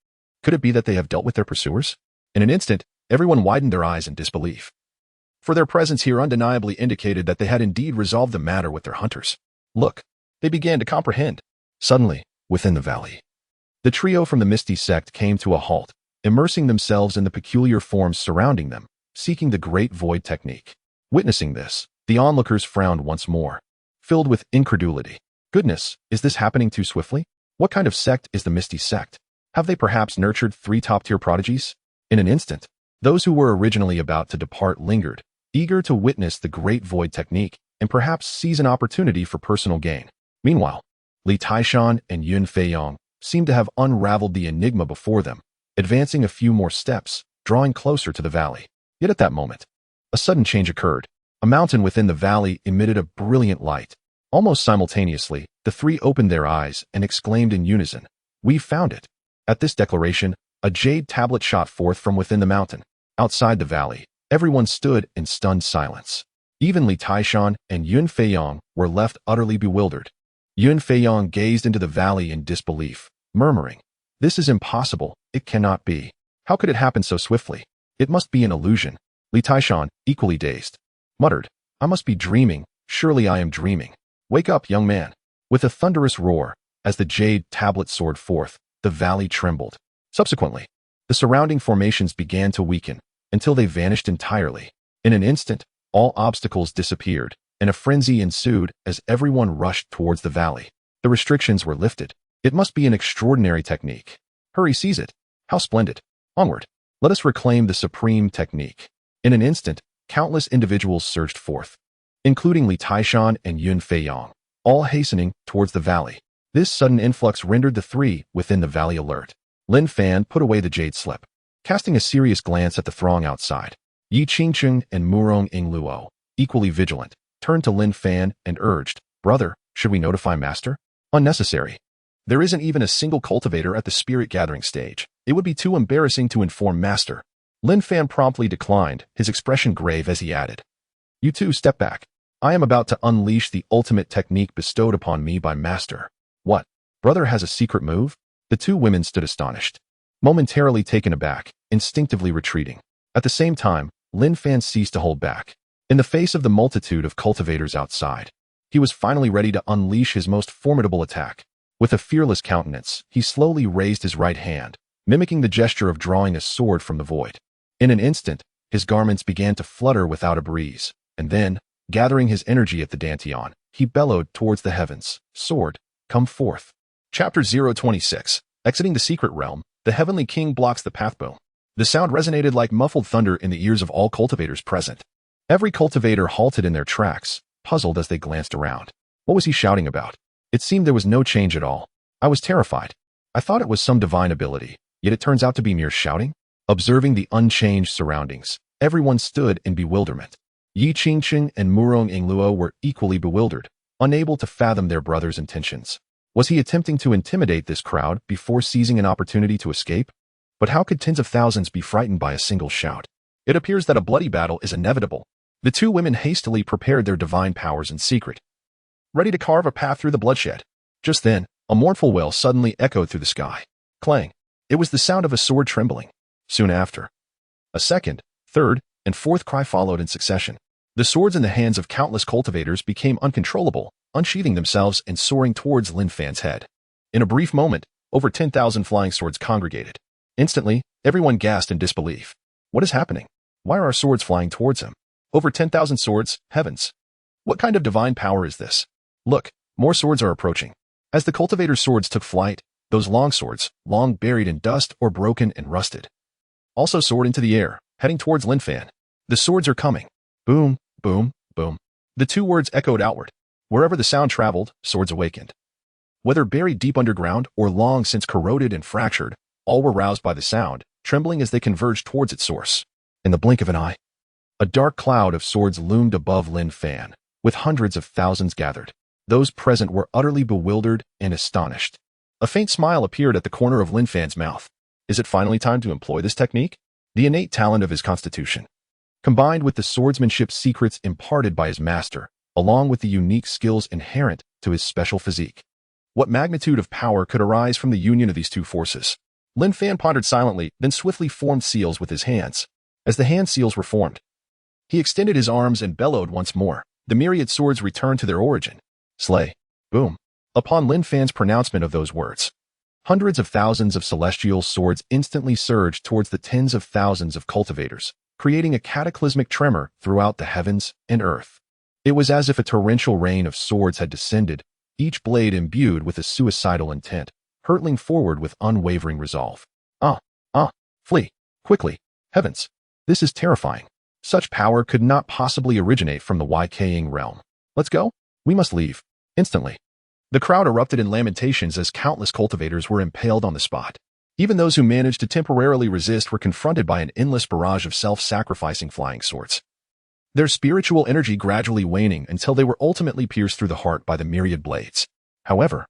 Could it be that they have dealt with their pursuers? In an instant, everyone widened their eyes in disbelief. For their presence here undeniably indicated that they had indeed resolved the matter with their hunters. Look, they began to comprehend. Suddenly, within the valley, the trio from the Misty Sect came to a halt, immersing themselves in the peculiar forms surrounding them, seeking the Great Void technique. Witnessing this, the onlookers frowned once more, filled with incredulity. Goodness, is this happening too swiftly? What kind of sect is the Misty Sect? Have they perhaps nurtured 3 top-tier prodigies? In an instant, those who were originally about to depart lingered, eager to witness the Great Void technique and perhaps seize an opportunity for personal gain. Meanwhile, Li Taishan and Yun Feiyang seemed to have unraveled the enigma before them, advancing a few more steps, drawing closer to the valley. Yet at that moment, a sudden change occurred. A mountain within the valley emitted a brilliant light. Almost simultaneously, the three opened their eyes and exclaimed in unison, "We've found it." At this declaration, a jade tablet shot forth from within the mountain. Outside the valley, everyone stood in stunned silence. Even Li Taishan and Yun Feiyang were left utterly bewildered. Yun Feiyang gazed into the valley in disbelief, murmuring, "This is impossible, it cannot be. How could it happen so swiftly? It must be an illusion." Li Taishan, equally dazed, muttered, "I must be dreaming, surely I am dreaming. Wake up, young man." With a thunderous roar, as the jade tablet soared forth, the valley trembled. Subsequently, the surrounding formations began to weaken, until they vanished entirely. In an instant, all obstacles disappeared, and a frenzy ensued as everyone rushed towards the valley. The restrictions were lifted. It must be an extraordinary technique. Hurry, seize it. How splendid. Onward. Let us reclaim the supreme technique. In an instant, countless individuals surged forth, including Li Taishan and Yun Feiyang, all hastening towards the valley. This sudden influx rendered the three within the valley alert. Lin Fan put away the jade slip, casting a serious glance at the throng outside. Yi Qiqing and Murong Yingluo, equally vigilant, turned to Lin Fan and urged, "Brother, should we notify Master?" "Unnecessary. There isn't even a single cultivator at the spirit gathering stage. It would be too embarrassing to inform Master." Lin Fan promptly declined, his expression grave as he added, "You two step back. I am about to unleash the ultimate technique bestowed upon me by Master." "What? Brother has a secret move?" The two women stood astonished, momentarily taken aback, instinctively retreating. At the same time, Lin Fan ceased to hold back. In the face of the multitude of cultivators outside, he was finally ready to unleash his most formidable attack. With a fearless countenance, he slowly raised his right hand, mimicking the gesture of drawing a sword from the void. In an instant, his garments began to flutter without a breeze, and then, gathering his energy at the dantian, he bellowed towards the heavens, "Sword, come forth." Chapter 026. Exiting the secret realm, the heavenly king blocks the path. Boom. The sound resonated like muffled thunder in the ears of all cultivators present. Every cultivator halted in their tracks, puzzled as they glanced around. What was he shouting about? It seemed there was no change at all. I was terrified. I thought it was some divine ability, yet it turns out to be mere shouting. Observing the unchanged surroundings, everyone stood in bewilderment. Yi Qingqing and Murong Ingluo were equally bewildered, unable to fathom their brother's intentions. Was he attempting to intimidate this crowd before seizing an opportunity to escape? But how could tens of thousands be frightened by a single shout? It appears that a bloody battle is inevitable. The two women hastily prepared their divine powers in secret, ready to carve a path through the bloodshed. Just then, a mournful wail suddenly echoed through the sky. Clang! It was the sound of a sword trembling. Soon after, a second, third, and fourth cry followed in succession. The swords in the hands of countless cultivators became uncontrollable, unsheathing themselves and soaring towards Lin Fan's head. In a brief moment, over 10,000 flying swords congregated. Instantly, everyone gasped in disbelief. What is happening? Why are our swords flying towards him? Over 10,000 swords, heavens! What kind of divine power is this? Look, more swords are approaching. As the cultivators' swords took flight, those long swords, long buried in dust or broken and rusted, also soared into the air, heading towards Lin Fan. The swords are coming. Boom, boom, boom. The two words echoed outward. Wherever the sound traveled, swords awakened. Whether buried deep underground or long since corroded and fractured, all were roused by the sound, trembling as they converged towards its source. In the blink of an eye, a dark cloud of swords loomed above Lin Fan, with hundreds of thousands gathered. Those present were utterly bewildered and astonished. A faint smile appeared at the corner of Lin Fan's mouth. Is it finally time to employ this technique? The innate talent of his constitution, combined with the swordsmanship secrets imparted by his master, along with the unique skills inherent to his special physique. What magnitude of power could arise from the union of these two forces? Lin Fan pondered silently, then swiftly formed seals with his hands. As the hand seals were formed, he extended his arms and bellowed once more. The myriad swords returned to their origin. Slay. Boom. Upon Lin Fan's pronouncement of those words, hundreds of thousands of celestial swords instantly surged towards the tens of thousands of cultivators, creating a cataclysmic tremor throughout the heavens and earth. It was as if a torrential rain of swords had descended, each blade imbued with a suicidal intent, hurtling forward with unwavering resolve. Flee. Quickly. Heavens. This is terrifying. Such power could not possibly originate from the Ying realm. Let's go. We must leave. Instantly. The crowd erupted in lamentations as countless cultivators were impaled on the spot. Even those who managed to temporarily resist were confronted by an endless barrage of self-sacrificing flying swords, their spiritual energy gradually waning until they were ultimately pierced through the heart by the myriad blades. However,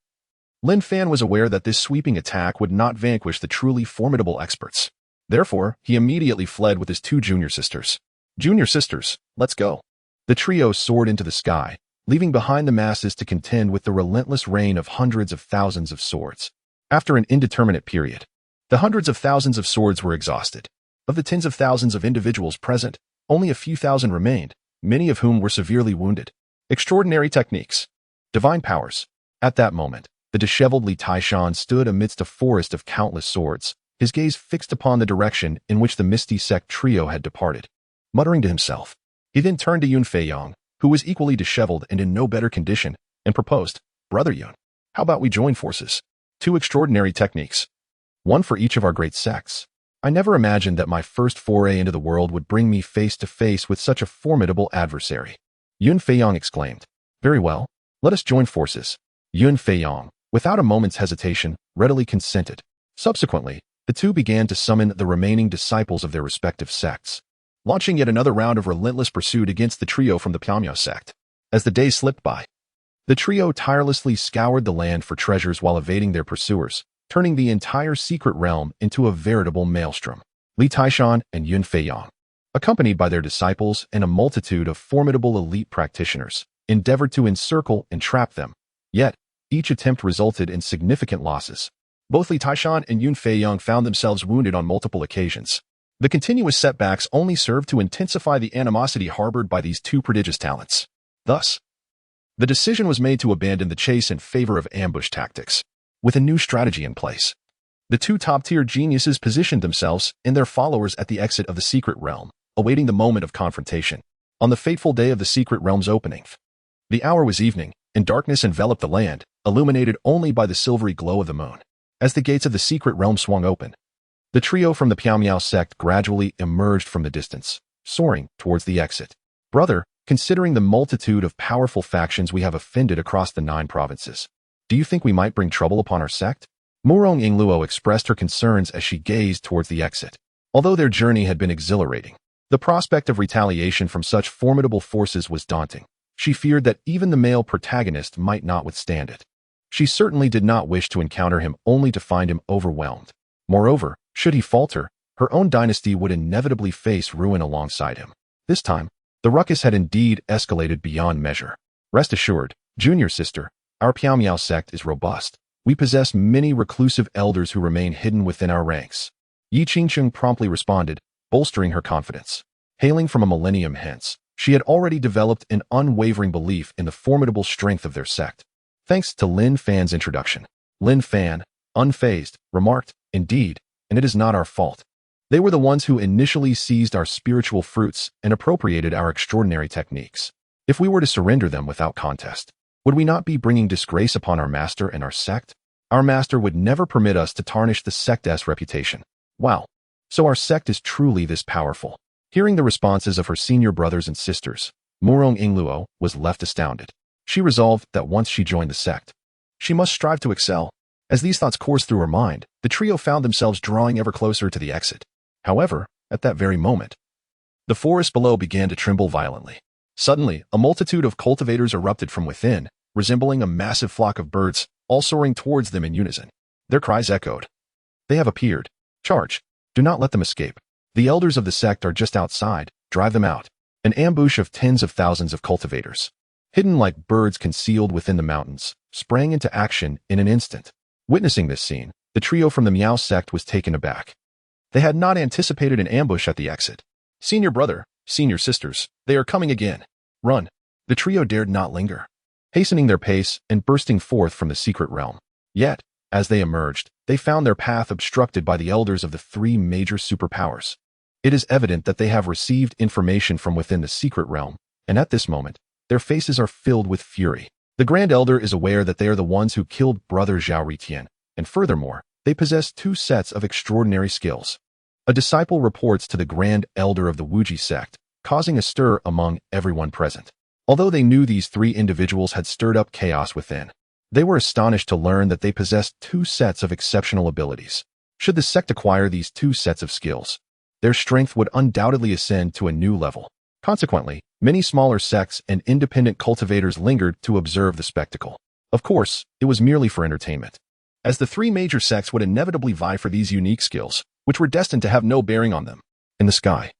Lin Fan was aware that this sweeping attack would not vanquish the truly formidable experts. Therefore, he immediately fled with his two junior sisters. Junior sisters, let's go. The trio soared into the sky, leaving behind the masses to contend with the relentless rain of hundreds of thousands of swords. After an indeterminate period, the hundreds of thousands of swords were exhausted. Of the tens of thousands of individuals present, only a few thousand remained, many of whom were severely wounded. Extraordinary techniques. Divine powers. At that moment, the disheveled Li Taishan stood amidst a forest of countless swords, his gaze fixed upon the direction in which the Misty Sect trio had departed. Muttering to himself, he then turned to Yun Feiyong, who was equally disheveled and in no better condition, and proposed, "Brother Yun, how about we join forces? 2 extraordinary techniques. 1 for each of our great sects. I never imagined that my first foray into the world would bring me face to face with such a formidable adversary." Yun Feiyong exclaimed. "Very well, let us join forces." Yun Feiyong, without a moment's hesitation, readily consented. Subsequently, the two began to summon the remaining disciples of their respective sects, launching yet another round of relentless pursuit against the trio from the Pyamyo sect. As the days slipped by, the trio tirelessly scoured the land for treasures while evading their pursuers, turning the entire secret realm into a veritable maelstrom. Li Taishan and Yun Feiyong, accompanied by their disciples and a multitude of formidable elite practitioners, endeavored to encircle and trap them. Yet, each attempt resulted in significant losses. Both Li Taishan and Yun Feiyong found themselves wounded on multiple occasions. The continuous setbacks only served to intensify the animosity harbored by these two prodigious talents. Thus, the decision was made to abandon the chase in favor of ambush tactics. With a new strategy in place, the two top-tier geniuses positioned themselves and their followers at the exit of the secret realm, awaiting the moment of confrontation. On the fateful day of the secret realm's opening, the hour was evening, and darkness enveloped the land, illuminated only by the silvery glow of the moon. As the gates of the secret realm swung open, the trio from the Piao sect gradually emerged from the distance, soaring towards the exit. Brother, considering the multitude of powerful factions we have offended across the 9 provinces, do you think we might bring trouble upon our sect? Murong Yingluo expressed her concerns as she gazed towards the exit. Although their journey had been exhilarating, the prospect of retaliation from such formidable forces was daunting. She feared that even the male protagonist might not withstand it. She certainly did not wish to encounter him only to find him overwhelmed. Moreover, should he falter, her own dynasty would inevitably face ruin alongside him. This time, the ruckus had indeed escalated beyond measure. Rest assured, junior sister, our Piao sect is robust. We possess many reclusive elders who remain hidden within our ranks. Yi Qingcheng promptly responded, bolstering her confidence. Hailing from a millennium hence, she had already developed an unwavering belief in the formidable strength of their sect. Thanks to Lin Fan's introduction, Lin Fan, unfazed, remarked, "Indeed, and it is not our fault. They were the ones who initially seized our spiritual fruits and appropriated our extraordinary techniques. If we were to surrender them without contest, would we not be bringing disgrace upon our master and our sect? Our master would never permit us to tarnish the sect's reputation. Wow, so our sect is truly this powerful." Hearing the responses of her senior brothers and sisters, Murong Yingluo was left astounded. She resolved that once she joined the sect, she must strive to excel. As these thoughts coursed through her mind, the trio found themselves drawing ever closer to the exit. However, at that very moment, the forest below began to tremble violently. Suddenly, a multitude of cultivators erupted from within, resembling a massive flock of birds, all soaring towards them in unison. Their cries echoed. "They have appeared. Charge! Do not let them escape. The elders of the sect are just outside. Drive them out." An ambush of tens of thousands of cultivators, hidden like birds concealed within the mountains, sprang into action in an instant. Witnessing this scene, the trio from the Miao sect was taken aback. They had not anticipated an ambush at the exit. "Senior brother, senior sisters, they are coming again. Run." The trio dared not linger, hastening their pace and bursting forth from the secret realm. Yet, as they emerged, they found their path obstructed by the elders of the 3 major superpowers. It is evident that they have received information from within the secret realm, and at this moment, their faces are filled with fury. The Grand Elder is aware that they are the ones who killed Brother Zhao Ritian, and furthermore, they possess 2 sets of extraordinary skills. A disciple reports to the Grand Elder of the Wuji sect, causing a stir among everyone present. Although they knew these 3 individuals had stirred up chaos within, they were astonished to learn that they possessed 2 sets of exceptional abilities. Should the sect acquire these 2 sets of skills, their strength would undoubtedly ascend to a new level. Consequently, many smaller sects and independent cultivators lingered to observe the spectacle. Of course, it was merely for entertainment, as the 3 major sects would inevitably vie for these unique skills, which were destined to have no bearing on them. In the sky,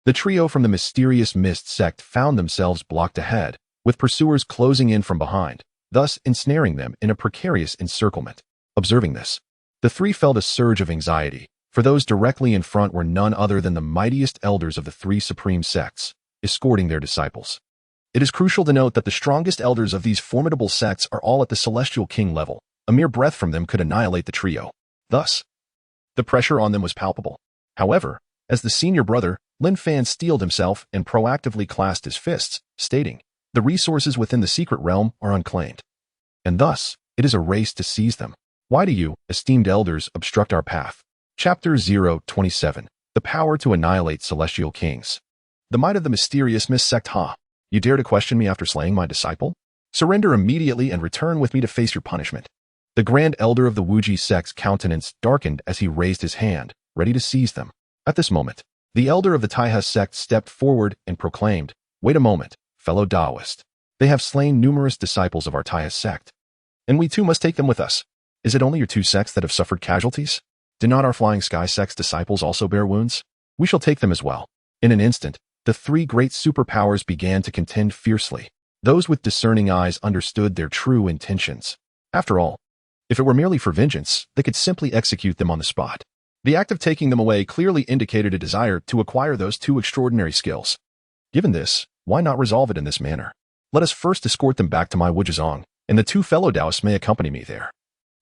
the trio from the mysterious Mist sect found themselves blocked ahead, with pursuers closing in from behind, thus ensnaring them in a precarious encirclement. Observing this, the 3 felt a surge of anxiety, for those directly in front were none other than the mightiest elders of the 3 supreme sects, escorting their disciples. It is crucial to note that the strongest elders of these formidable sects are all at the Celestial King level. A mere breath from them could annihilate the trio. Thus, the pressure on them was palpable. However, as the senior brother, Lin Fan steeled himself and proactively clasped his fists, stating, "The resources within the secret realm are unclaimed, and thus, it is a race to seize them. Why do you, esteemed elders, obstruct our path?" Chapter 027. The Power to Annihilate Celestial Kings. The might of the mysterious Mist sect. Ha! You dare to question me after slaying my disciple? Surrender immediately and return with me to face your punishment. The Grand Elder of the Wuji sect's countenance darkened as he raised his hand, ready to seize them. At this moment, the Elder of the Taiha sect stepped forward and proclaimed, "Wait a moment, fellow Taoist. They have slain numerous disciples of our Taiha sect, and we too must take them with us. Is it only your 2 sects that have suffered casualties? Do not our Flying Sky sect's disciples also bear wounds? We shall take them as well." In an instant, the 3 great superpowers began to contend fiercely. Those with discerning eyes understood their true intentions. After all, if it were merely for vengeance, they could simply execute them on the spot. The act of taking them away clearly indicated a desire to acquire those two extraordinary skills. Given this, why not resolve it in this manner? Let us first escort them back to my Wuzhizong, and the two fellow Taoists may accompany me there.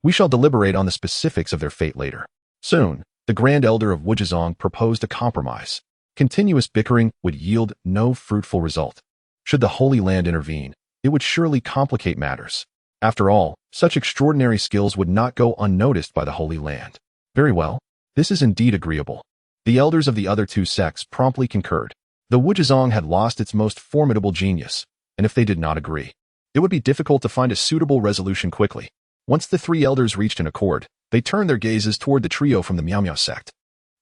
We shall deliberate on the specifics of their fate later. Soon, the Grand Elder of Wuzhizong proposed a compromise. Continuous bickering would yield no fruitful result. Should the Holy Land intervene, it would surely complicate matters. After all, such extraordinary skills would not go unnoticed by the Holy Land. Very well. This is indeed agreeable. The elders of the other two sects promptly concurred. The Wuzhizong had lost its most formidable genius, and if they did not agree, it would be difficult to find a suitable resolution quickly. Once the three elders reached an accord, they turned their gazes toward the trio from the Miao Miao sect.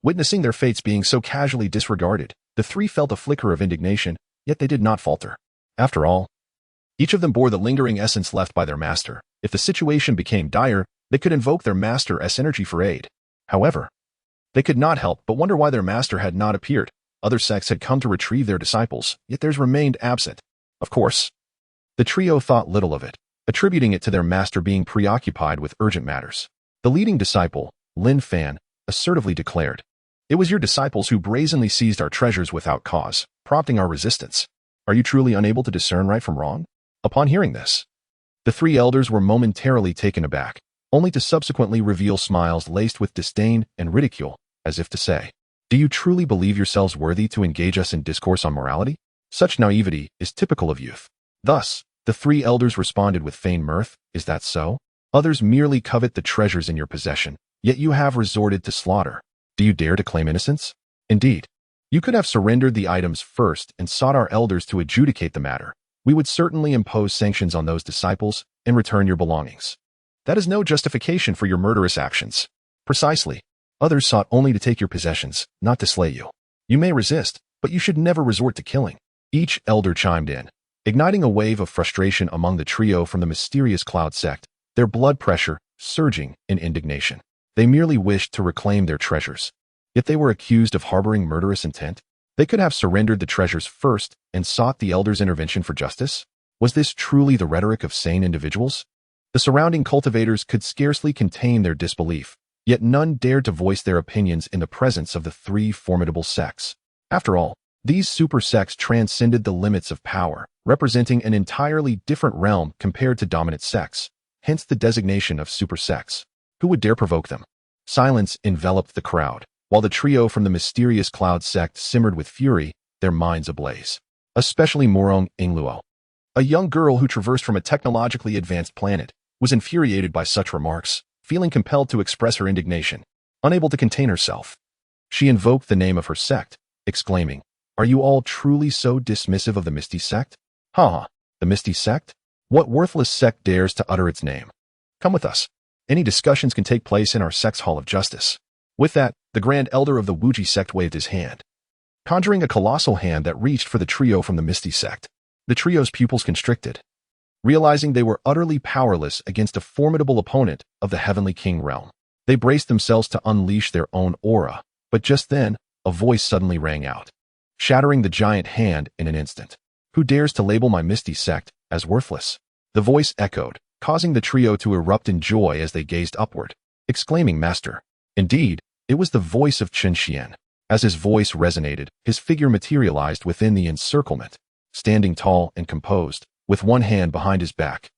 Witnessing their fates being so casually disregarded, the three felt a flicker of indignation, yet they did not falter. After all, each of them bore the lingering essence left by their master. If the situation became dire, they could invoke their master's energy for aid. However, they could not help but wonder why their master had not appeared. Other sects had come to retrieve their disciples, yet theirs remained absent. Of course, the trio thought little of it, attributing it to their master being preoccupied with urgent matters. The leading disciple, Lin Fan, assertively declared, "It was your disciples who brazenly seized our treasures without cause, prompting our resistance. Are you truly unable to discern right from wrong?" Upon hearing this, the three elders were momentarily taken aback, only to subsequently reveal smiles laced with disdain and ridicule, as if to say, "Do you truly believe yourselves worthy to engage us in discourse on morality?" Such naivety is typical of youth. Thus, the three elders responded with feigned mirth, "Is that so? Others merely covet the treasures in your possession, yet you have resorted to slaughter. Do you dare to claim innocence? Indeed, you could have surrendered the items first and sought our elders to adjudicate the matter. We would certainly impose sanctions on those disciples and return your belongings. That is no justification for your murderous actions." Precisely. Others sought only to take your possessions, not to slay you. You may resist, but you should never resort to killing. Each elder chimed in, igniting a wave of frustration among the trio from the mysterious Cloud sect, their blood pressure surging in indignation. They merely wished to reclaim their treasures. Yet they were accused of harboring murderous intent. They could have surrendered the treasures first and sought the elders' intervention for justice. Was this truly the rhetoric of sane individuals? The surrounding cultivators could scarcely contain their disbelief, yet none dared to voice their opinions in the presence of the three formidable sects. After all, these super sects transcended the limits of power, representing an entirely different realm compared to dominant sects, hence the designation of super sects. Who would dare provoke them? Silence enveloped the crowd, while the trio from the mysterious Cloud sect simmered with fury, their minds ablaze. Especially Morong Ingluo, a young girl who traversed from a technologically advanced planet, was infuriated by such remarks, feeling compelled to express her indignation. Unable to contain herself, she invoked the name of her sect, exclaiming, "Are you all truly so dismissive of the Misty Sect? Ha! The Misty Sect? What worthless sect dares to utter its name? Come with us. Any discussions can take place in our sect's Hall of Justice." With that, the Grand Elder of the Wuji sect waved his hand, conjuring a colossal hand that reached for the trio from the Misty Sect. The trio's pupils constricted, realizing they were utterly powerless against a formidable opponent of the Heavenly King realm. They braced themselves to unleash their own aura, but just then, a voice suddenly rang out, shattering the giant hand in an instant. "Who dares to label my Misty Sect as worthless?" The voice echoed, causing the trio to erupt in joy as they gazed upward, exclaiming, "Master!" Indeed, it was the voice of Chen Xuan. As his voice resonated, his figure materialized within the encirclement, standing tall and composed, with one hand behind his back.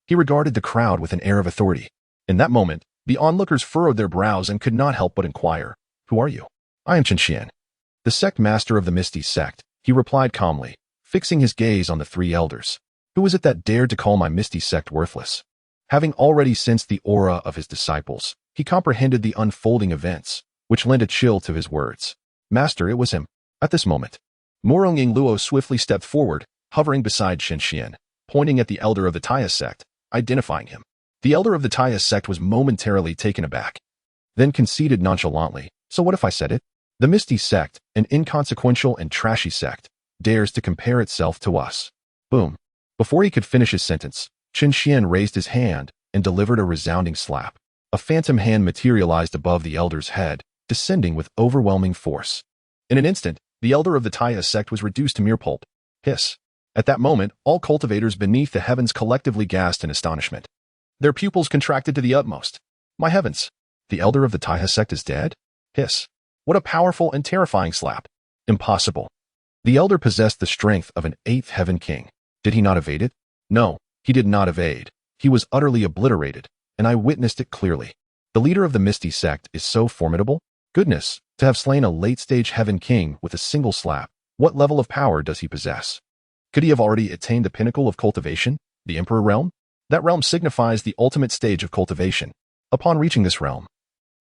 He regarded the crowd with an air of authority. In that moment, the onlookers furrowed their brows and could not help but inquire, "Who are you?" "I am Chen Xuan, the sect master of the Misty Sect," he replied calmly, fixing his gaze on the three elders. "Who is it that dared to call my Misty Sect worthless?" Having already sensed the aura of his disciples, he comprehended the unfolding events, which lent a chill to his words. "Master, it was him." At this moment, Morong Ingluo swiftly stepped forward, hovering beside Chen Xuan, pointing at the elder of the Taya sect, identifying him. The elder of the Taya sect was momentarily taken aback, then conceded nonchalantly, "So what if I said it? The Misty Sect, an inconsequential and trashy sect, dares to compare itself to us." Boom. Before he could finish his sentence, Chen Xuan raised his hand and delivered a resounding slap. A phantom hand materialized above the elder's head, descending with overwhelming force. In an instant, the elder of the Taya sect was reduced to mere pulp. Hiss. At that moment, all cultivators beneath the heavens collectively gasped in astonishment. Their pupils contracted to the utmost. My heavens! The elder of the Taya sect is dead? Hiss. What a powerful and terrifying slap. Impossible. The elder possessed the strength of an eighth heaven king. Did he not evade it? No, he did not evade. He was utterly obliterated, and I witnessed it clearly. The leader of the Misty Sect is so formidable. Goodness, to have slain a late-stage heaven king with a single slap. What level of power does he possess? Could he have already attained the pinnacle of cultivation, the Emperor realm? That realm signifies the ultimate stage of cultivation. Upon reaching this realm,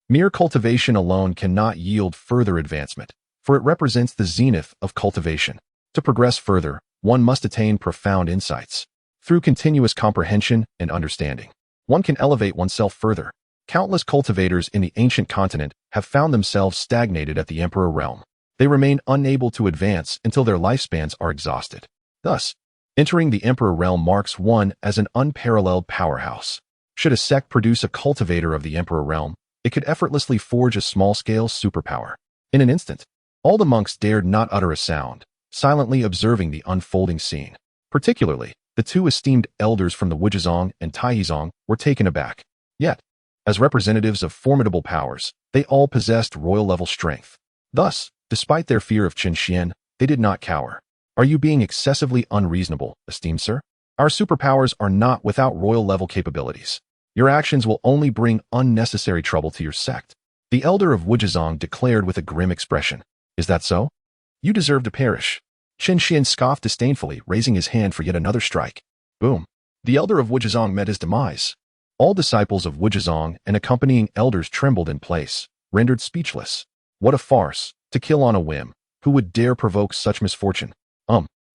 mere cultivation alone cannot yield further advancement, for it represents the zenith of cultivation. To progress further, one must attain profound insights. Through continuous comprehension and understanding, one can elevate oneself further. Countless cultivators in the ancient continent have found themselves stagnated at the Emperor realm. They remain unable to advance until their lifespans are exhausted. Thus, entering the Emperor realm marks one as an unparalleled powerhouse. Should a sect produce a cultivator of the Emperor realm, it could effortlessly forge a small-scale superpower. In an instant, all the monks dared not utter a sound, silently observing the unfolding scene. Particularly, the two esteemed elders from the Wujizong and Taizong were taken aback. Yet, as representatives of formidable powers, they all possessed royal-level strength. Thus, despite their fear of Chen Xuan, they did not cower. Are you being excessively unreasonable, esteemed sir? Our superpowers are not without royal-level capabilities. Your actions will only bring unnecessary trouble to your sect. The elder of Wujizong declared with a grim expression. Is that so? You deserve to perish. Chen Xuan scoffed disdainfully, raising his hand for yet another strike. Boom. The elder of Wujizong met his demise. All disciples of Wujizong and accompanying elders trembled in place, rendered speechless. What a farce, to kill on a whim. Who would dare provoke such misfortune?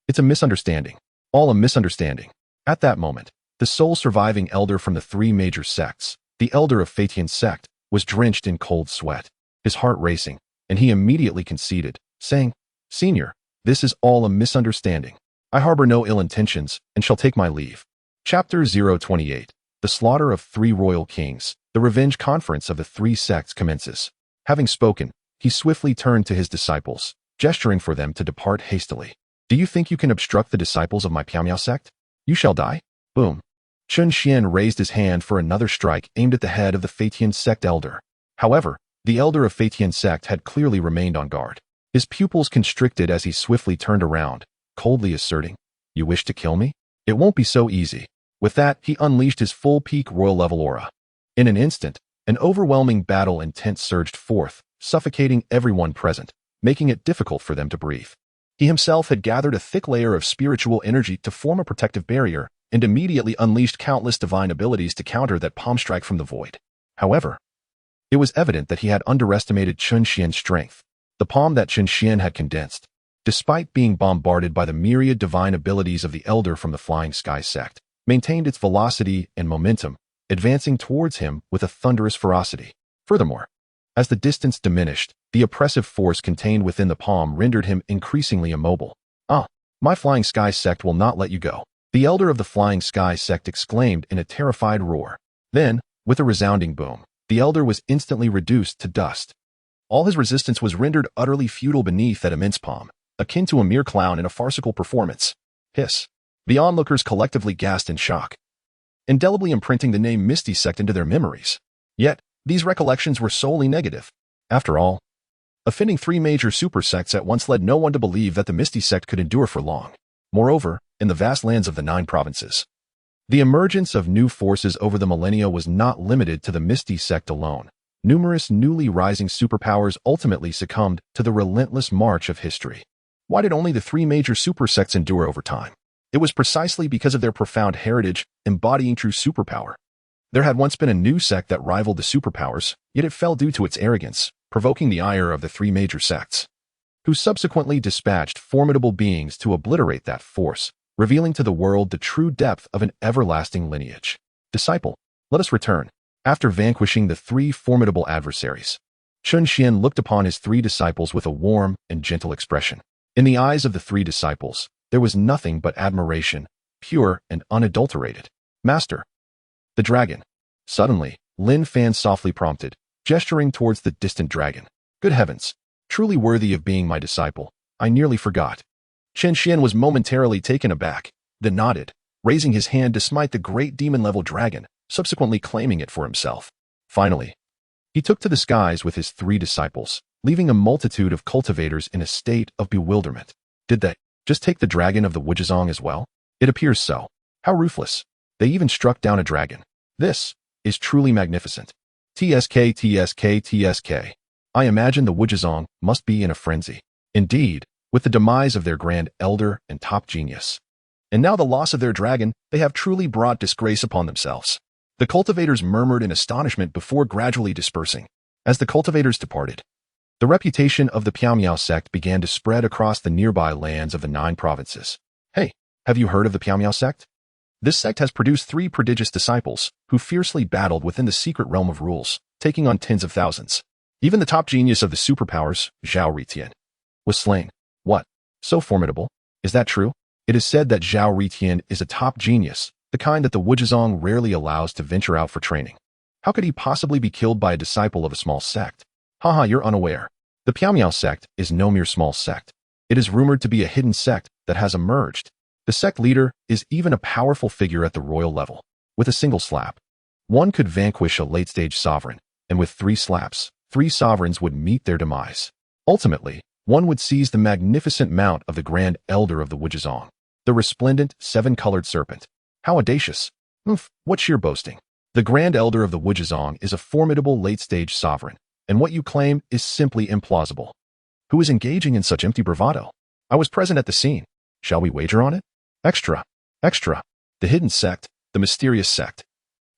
It's a misunderstanding. All a misunderstanding. At that moment, the sole surviving elder from the three major sects, the elder of Fatian sect, was drenched in cold sweat, his heart racing, and he immediately conceded, saying, Senior, this is all a misunderstanding. I harbor no ill intentions and shall take my leave. Chapter 028. The slaughter of three royal kings. The revenge conference of the three sects commences. Having spoken, he swiftly turned to his disciples, gesturing for them to depart hastily. Do you think you can obstruct the disciples of my Piamiao sect? You shall die. Boom. Chen Xuan raised his hand for another strike aimed at the head of the Fatian sect elder. However, the elder of Fatian sect had clearly remained on guard. His pupils constricted as he swiftly turned around, coldly asserting, You wish to kill me? It won't be so easy. With that, he unleashed his full peak royal-level aura. In an instant, an overwhelming battle intent surged forth, suffocating everyone present, making it difficult for them to breathe. He himself had gathered a thick layer of spiritual energy to form a protective barrier and immediately unleashed countless divine abilities to counter that palm strike from the void. However, it was evident that he had underestimated Chen Xuan's strength, the palm that Chen Xuan had condensed. Despite being bombarded by the myriad divine abilities of the elder from the Flying Sky sect, maintained its velocity and momentum, advancing towards him with a thunderous ferocity. Furthermore, as the distance diminished, the oppressive force contained within the palm rendered him increasingly immobile. My Flying Sky sect will not let you go. The elder of the Flying Sky sect exclaimed in a terrified roar. Then, with a resounding boom, the elder was instantly reduced to dust. All his resistance was rendered utterly futile beneath that immense palm, akin to a mere clown in a farcical performance. Hiss. The onlookers collectively gasped in shock, indelibly imprinting the name Misty Sect into their memories. Yet, these recollections were solely negative. After all, offending three major super sects at once led no one to believe that the Misty Sect could endure for long. Moreover, in the vast lands of the 9 provinces, the emergence of new forces over the millennia was not limited to the Misty Sect alone. Numerous newly rising superpowers ultimately succumbed to the relentless march of history. Why did only the 3 major super sects endure over time? It was precisely because of their profound heritage embodying true superpower. There had once been a new sect that rivaled the superpowers, yet it fell due to its arrogance, provoking the ire of the 3 major sects, who subsequently dispatched formidable beings to obliterate that force, revealing to the world the true depth of an everlasting lineage. Disciple, let us return. After vanquishing the 3 formidable adversaries, Chen Xuan looked upon his 3 disciples with a warm and gentle expression. In the eyes of the 3 disciples, there was nothing but admiration, pure and unadulterated. Master. The dragon. Suddenly, Lin Fan softly prompted, gesturing towards the distant dragon. Good heavens. Truly worthy of being my disciple. I nearly forgot. Chen Xuan was momentarily taken aback, then nodded, raising his hand to smite the great demon-level dragon, subsequently claiming it for himself. Finally, He took to the skies with his 3 disciples, leaving a multitude of cultivators in a state of bewilderment. Did they just take the dragon of the Wujizong as well? It appears so. How ruthless. They even struck down a dragon. This is truly magnificent. TSK, TSK, TSK. I imagine the Wujizong must be in a frenzy. Indeed, with the demise of their grand elder and top genius, and now the loss of their dragon, they have truly brought disgrace upon themselves. The cultivators murmured in astonishment before gradually dispersing. As the cultivators departed, the reputation of the Piao sect began to spread across the nearby lands of the 9 provinces. Hey, have you heard of the Piao sect? This sect has produced 3 prodigious disciples who fiercely battled within the secret realm of rules, taking on tens of thousands. Even the top genius of the superpowers, Zhao Ritian, was slain. What? So formidable? Is that true? It is said that Zhao Ritian is a top genius, the kind that the Wujizong rarely allows to venture out for training. How could he possibly be killed by a disciple of a small sect? Haha, you're unaware. The Piao sect is no mere small sect. It is rumored to be a hidden sect that has emerged. The sect leader is even a powerful figure at the royal level. With a single slap, one could vanquish a late-stage sovereign, and with 3 slaps, 3 sovereigns would meet their demise. Ultimately, one would seize the magnificent mount of the grand elder of the Wujizong, the resplendent 7-colored serpent. How audacious. What sheer boasting. The grand elder of the Wujizong is a formidable late-stage sovereign, and what you claim is simply implausible. Who is engaging in such empty bravado? I was present at the scene. Shall we wager on it? Extra. Extra. The hidden sect, the mysterious sect,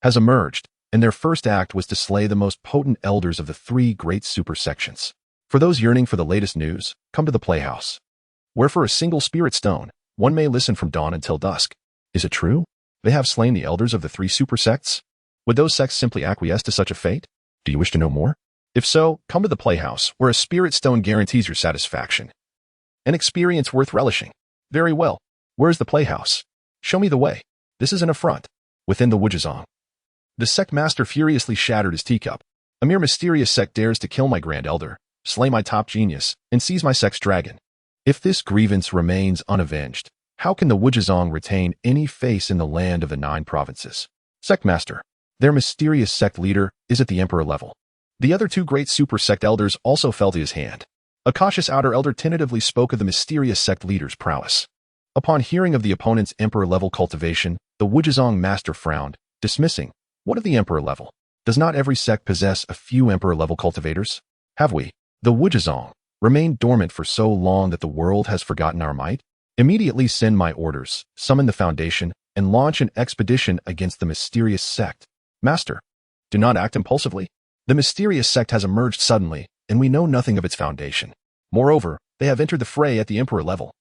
has emerged, and their first act was to slay the most potent elders of the 3 great super sections. For those yearning for the latest news, come to the Playhouse, where for a single spirit stone, one may listen from dawn until dusk. Is it true? They have slain the elders of the 3 super sects? Would those sects simply acquiesce to such a fate? Do you wish to know more? If so, come to the Playhouse, where a spirit stone guarantees your satisfaction. An experience worth relishing. Very well. Where is the Playhouse? Show me the way. This is an affront. Within the Wujizong, the sect master furiously shattered his teacup. A mere mysterious sect dares to kill my grand elder, slay my top genius, and seize my sect's dragon. If this grievance remains unavenged, how can the Wujizong retain any face in the land of the 9 provinces? Sect master, their mysterious sect leader is at the emperor level. The other 2 great super sect elders also fell to his hand. A cautious outer elder tentatively spoke of the mysterious sect leader's prowess. Upon hearing of the opponent's emperor-level cultivation, the Wujizong master frowned, dismissing, "What of the emperor level? Does not every sect possess a few emperor-level cultivators? Have we, the Wujizong, remained dormant for so long that the world has forgotten our might? Immediately send my orders, summon the foundation, and launch an expedition against the mysterious sect. Master, do not act impulsively. The mysterious sect has emerged suddenly, and we know nothing of its foundation. Moreover, they have entered the fray at the emperor level.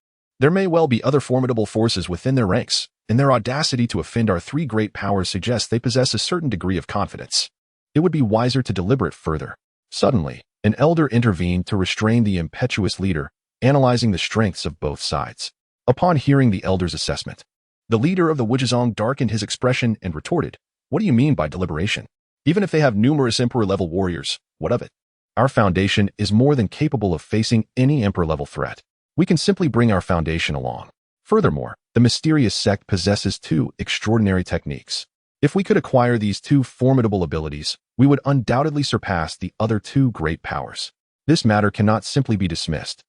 There may well be other formidable forces within their ranks, and their audacity to offend our 3 great powers suggests they possess a certain degree of confidence. It would be wiser to deliberate further." Suddenly, an elder intervened to restrain the impetuous leader, analyzing the strengths of both sides. Upon hearing the elder's assessment, the leader of the Wujizong darkened his expression and retorted, "What do you mean by deliberation? Even if they have numerous emperor-level warriors, what of it? Our foundation is more than capable of facing any emperor-level threat. We can simply bring our foundation along. Furthermore, the mysterious sect possesses 2 extraordinary techniques. If we could acquire these 2 formidable abilities, we would undoubtedly surpass the other 2 great powers. This matter cannot simply be dismissed."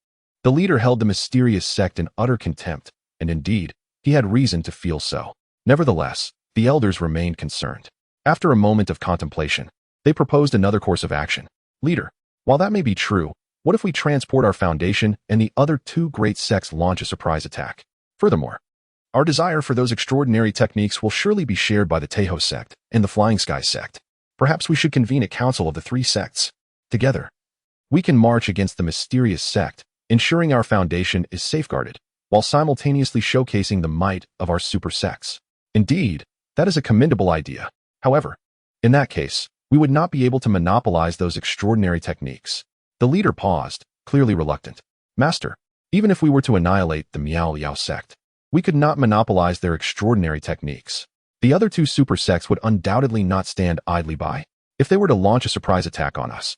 The leader held the mysterious sect in utter contempt, and indeed, he had reason to feel so. Nevertheless, the elders remained concerned. After a moment of contemplation, they proposed another course of action. "Leader, while that may be true, what if we transport our foundation and the other 2 great sects launch a surprise attack? Furthermore, our desire for those extraordinary techniques will surely be shared by the Tejo sect and the Flying Sky sect. Perhaps we should convene a council of the 3 sects. Together, we can march against the mysterious sect, ensuring our foundation is safeguarded, while simultaneously showcasing the might of our super sects. Indeed, that is a commendable idea. However, in that case, we would not be able to monopolize those extraordinary techniques." The leader paused, clearly reluctant. "Master, even if we were to annihilate the Miao Liao sect, we could not monopolize their extraordinary techniques. The other 2 super sects would undoubtedly not stand idly by. If they were to launch a surprise attack on us,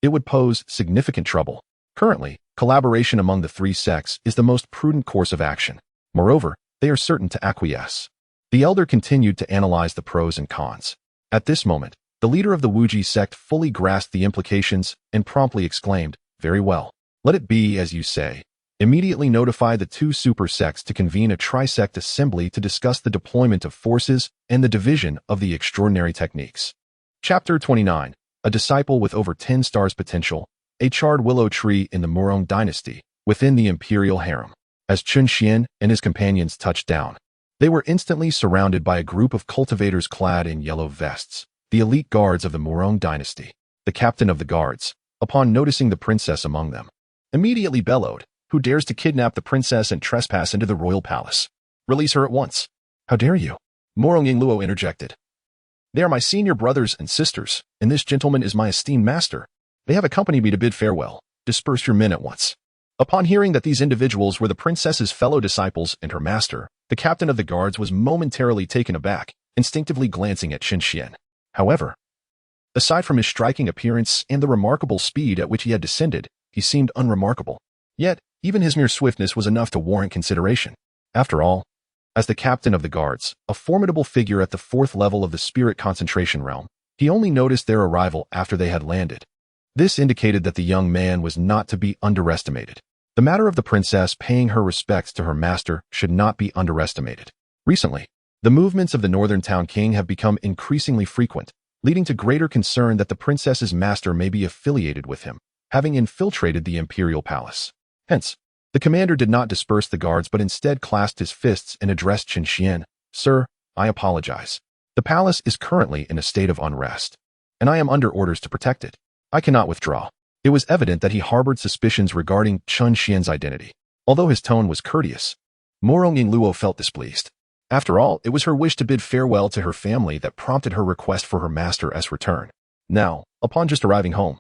it would pose significant trouble. Currently, collaboration among the 3 sects is the most prudent course of action. Moreover, they are certain to acquiesce." The elder continued to analyze the pros and cons. At this moment, The leader of the Wuji sect fully grasped the implications and promptly exclaimed, "Very well. Let it be as you say." Immediately notify the two super sects to convene a trisect assembly to discuss the deployment of forces and the division of the extraordinary techniques. Chapter 29. A disciple with over 10 stars potential, a charred willow tree in the Murong dynasty, within the imperial harem. As Chen Xuan and his companions touched down, they were instantly surrounded by a group of cultivators clad in yellow vests, the elite guards of the Murong dynasty. The captain of the guards, upon noticing the princess among them, immediately bellowed, "Who dares to kidnap the princess and trespass into the royal palace? Release her at once." "How dare you?" Murong Yingluo interjected. "They are my senior brothers and sisters, and this gentleman is my esteemed master. They have accompanied me to bid farewell. Disperse your men at once." Upon hearing that these individuals were the princess's fellow disciples and her master, the captain of the guards was momentarily taken aback, instinctively glancing at Chen Xuan. However, aside from his striking appearance and the remarkable speed at which he had descended, he seemed unremarkable. Yet, even his mere swiftness was enough to warrant consideration. After all, as the captain of the guards, a formidable figure at the 4th level of the spirit concentration realm, he only noticed their arrival after they had landed. This indicated that the young man was not to be underestimated. The matter of the princess paying her respects to her master should not be underestimated. Recently, the movements of the northern town king have become increasingly frequent, leading to greater concern that the princess's master may be affiliated with him, having infiltrated the imperial palace. Hence, the commander did not disperse the guards but instead clasped his fists and addressed Chen Xuan. "Sir, I apologize. The palace is currently in a state of unrest, and I am under orders to protect it. I cannot withdraw." It was evident that he harbored suspicions regarding Chen Xuan's identity. Although his tone was courteous, Murong Yingluo felt displeased. After all, it was her wish to bid farewell to her family that prompted her request for her master as return. Now, upon just arriving home,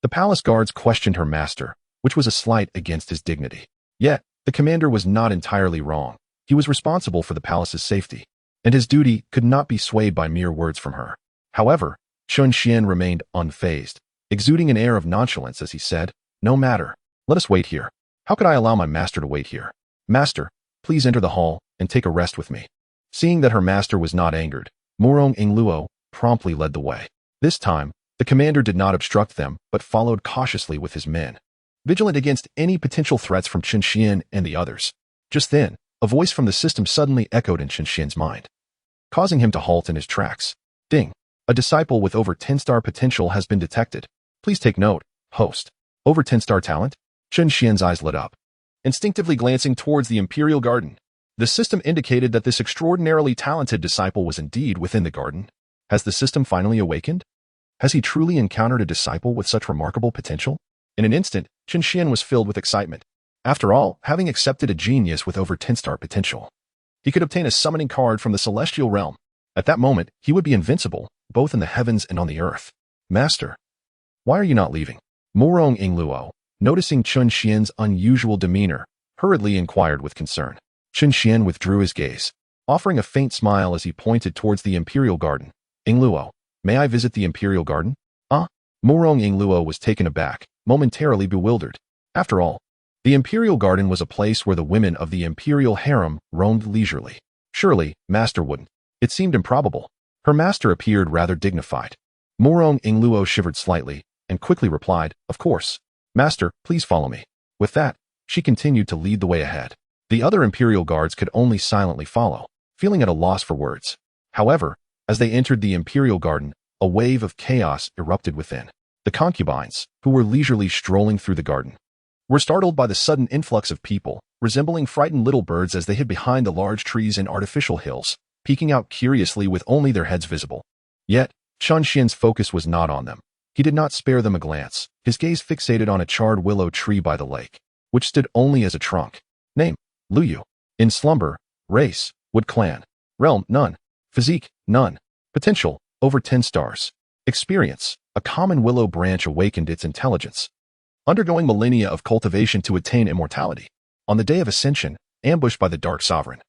the palace guards questioned her master, which was a slight against his dignity. Yet, the commander was not entirely wrong. He was responsible for the palace's safety, and his duty could not be swayed by mere words from her. However, Chen Xuan remained unfazed, exuding an air of nonchalance as he said, "No matter. Let us wait here. How could I allow my master to wait here? Master, please enter the hall and take a rest with me." Seeing that her master was not angered, Murong Yingluo promptly led the way. This time, the commander did not obstruct them, but followed cautiously with his men, vigilant against any potential threats from Chen Xuan and the others. Just then, a voice from the system suddenly echoed in Chen Xuan's mind, causing him to halt in his tracks. "Ding! A disciple with over 10-star potential has been detected. Please take note, host. Over 10-star talent?" Chen Xuan's eyes lit up. Instinctively glancing towards the imperial garden, the system indicated that this extraordinarily talented disciple was indeed within the garden. Has the system finally awakened? Has he truly encountered a disciple with such remarkable potential? In an instant, Chen Xuan was filled with excitement. After all, having accepted a genius with over 10-star potential, he could obtain a summoning card from the celestial realm. At that moment, he would be invincible, both in the heavens and on the earth. "Master, why are you not leaving?" Murong Yingluo, noticing Chen Xuan's unusual demeanor, hurriedly inquired with concern. Chen Xuan withdrew his gaze, offering a faint smile as he pointed towards the imperial garden. "Yingluo, may I visit the imperial garden?" Murong Yingluo was taken aback, momentarily bewildered. After all, the imperial garden was a place where the women of the imperial harem roamed leisurely. Surely, master wouldn't. It seemed improbable. Her master appeared rather dignified. Murong Yingluo shivered slightly and quickly replied, "Of course. Master, please follow me." With that, she continued to lead the way ahead. The other imperial guards could only silently follow, feeling at a loss for words. However, as they entered the imperial garden, a wave of chaos erupted within. The concubines, who were leisurely strolling through the garden, were startled by the sudden influx of people, resembling frightened little birds as they hid behind the large trees and artificial hills, peeking out curiously with only their heads visible. Yet, Chen Xuan's focus was not on them. He did not spare them a glance, his gaze fixated on a charred willow tree by the lake, which stood only as a trunk. Name, Luyu. In slumber, race, wood clan. Realm, none. Physique, none. Potential, over 10 stars. Experience, a common willow branch awakened its intelligence, undergoing millennia of cultivation to attain immortality. On the day of ascension, ambushed by the Dark Sovereign,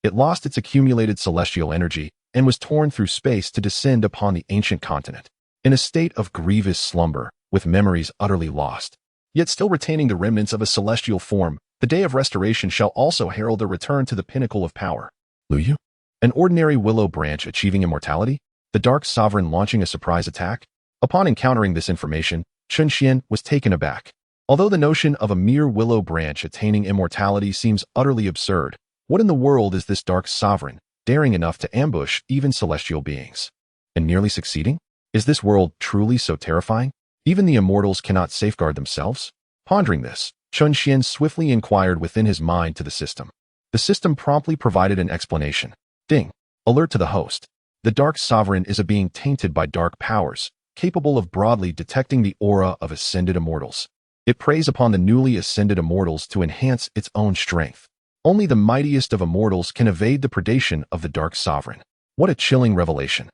it lost its accumulated celestial energy and was torn through space to descend upon the ancient continent. In a state of grievous slumber, with memories utterly lost, yet still retaining the remnants of a celestial form, the day of restoration shall also herald a return to the pinnacle of power. Luyu? An ordinary willow branch achieving immortality? The Dark Sovereign launching a surprise attack? Upon encountering this information, Chen Xuan was taken aback. Although the notion of a mere willow branch attaining immortality seems utterly absurd, what in the world is this Dark Sovereign, daring enough to ambush even celestial beings? And nearly succeeding? Is this world truly so terrifying? Even the immortals cannot safeguard themselves? Pondering this, Chen Xuan swiftly inquired within his mind to the system. The system promptly provided an explanation. Ding! Alert to the host. The Dark Sovereign is a being tainted by dark powers, capable of broadly detecting the aura of ascended immortals. It preys upon the newly ascended immortals to enhance its own strength. Only the mightiest of immortals can evade the predation of the Dark Sovereign. What a chilling revelation.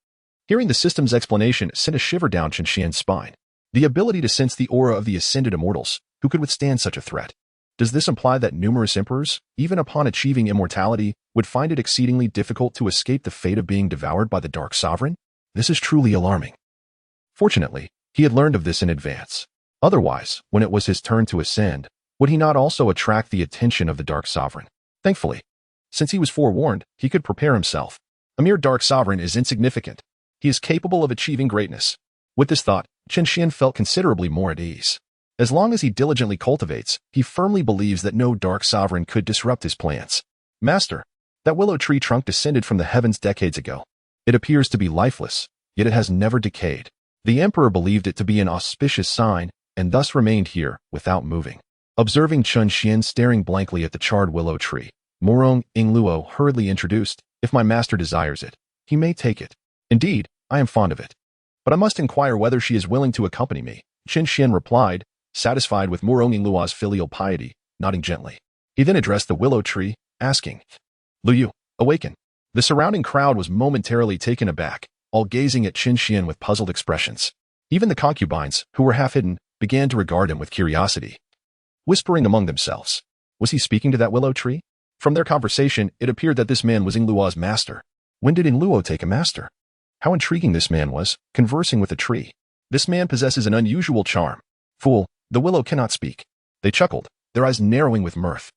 Hearing the system's explanation sent a shiver down Chen Xuan's spine. The ability to sense the aura of the ascended immortals, who could withstand such a threat? Does this imply that numerous emperors, even upon achieving immortality, would find it exceedingly difficult to escape the fate of being devoured by the Dark Sovereign? This is truly alarming. Fortunately, he had learned of this in advance. Otherwise, when it was his turn to ascend, would he not also attract the attention of the Dark Sovereign? Thankfully, since he was forewarned, he could prepare himself. A mere Dark Sovereign is insignificant. He is capable of achieving greatness. With this thought, Chen Xuan felt considerably more at ease. As long as he diligently cultivates, he firmly believes that no Dark Sovereign could disrupt his plans. Master, that willow tree trunk descended from the heavens decades ago. It appears to be lifeless, yet it has never decayed. The emperor believed it to be an auspicious sign, and thus remained here, without moving. Observing Chen Xuan staring blankly at the charred willow tree, Morong Ingluo hurriedly introduced, if my master desires it, he may take it. Indeed, I am fond of it. But I must inquire whether she is willing to accompany me. Chen Xuan replied, satisfied with Morong Ingluo's filial piety, nodding gently. He then addressed the willow tree, asking, Lu Yu, awaken. The surrounding crowd was momentarily taken aback, all gazing at Chen Xuan with puzzled expressions. Even the concubines, who were half hidden, began to regard him with curiosity. Whispering among themselves, was he speaking to that willow tree? From their conversation, it appeared that this man was Ingluo's master. When did Ingluo take a master? How intriguing this man was, conversing with a tree. This man possesses an unusual charm. Fool, the willow cannot speak. They chuckled, their eyes narrowing with mirth.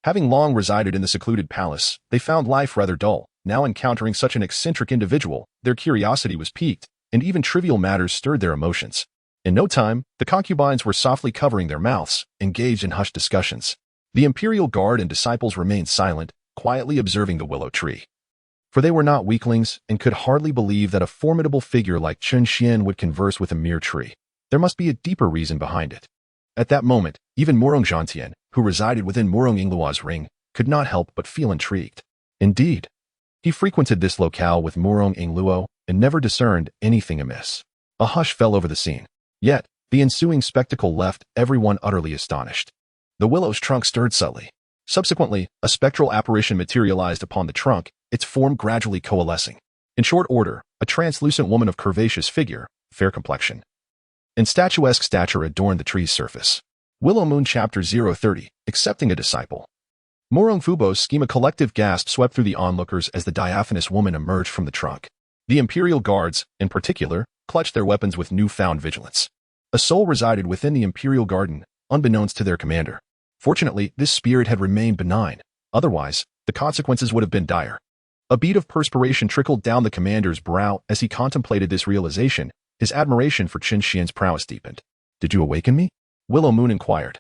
Having long resided in the secluded palace, they found life rather dull. Now encountering such an eccentric individual, their curiosity was piqued, and even trivial matters stirred their emotions. In no time, the concubines were softly covering their mouths, engaged in hushed discussions. The imperial guard and disciples remained silent, quietly observing the willow tree. For they were not weaklings, and could hardly believe that a formidable figure like Chen Xuan would converse with a mere tree. There must be a deeper reason behind it. At that moment, even Morong Zhantian, who resided within Morong Ingluo's ring, could not help but feel intrigued. Indeed, he frequented this locale with Morong Ingluo and never discerned anything amiss. A hush fell over the scene. Yet, the ensuing spectacle left everyone utterly astonished. The willow's trunk stirred subtly. Subsequently, a spectral apparition materialized upon the trunk, its form gradually coalescing. In short order, a translucent woman of curvaceous figure, fair complexion, and statuesque stature adorned the tree's surface. Willow Moon Chapter 030, Accepting a Disciple. Morong Fubo's scheme. A collective gasp swept through the onlookers as the diaphanous woman emerged from the trunk. The imperial guards, in particular, clutched their weapons with newfound vigilance. A soul resided within the imperial garden, unbeknownst to their commander. Fortunately, this spirit had remained benign. Otherwise, the consequences would have been dire. A bead of perspiration trickled down the commander's brow as he contemplated this realization. His admiration for Chen Xuan's prowess deepened. Did you awaken me? Willow Moon inquired.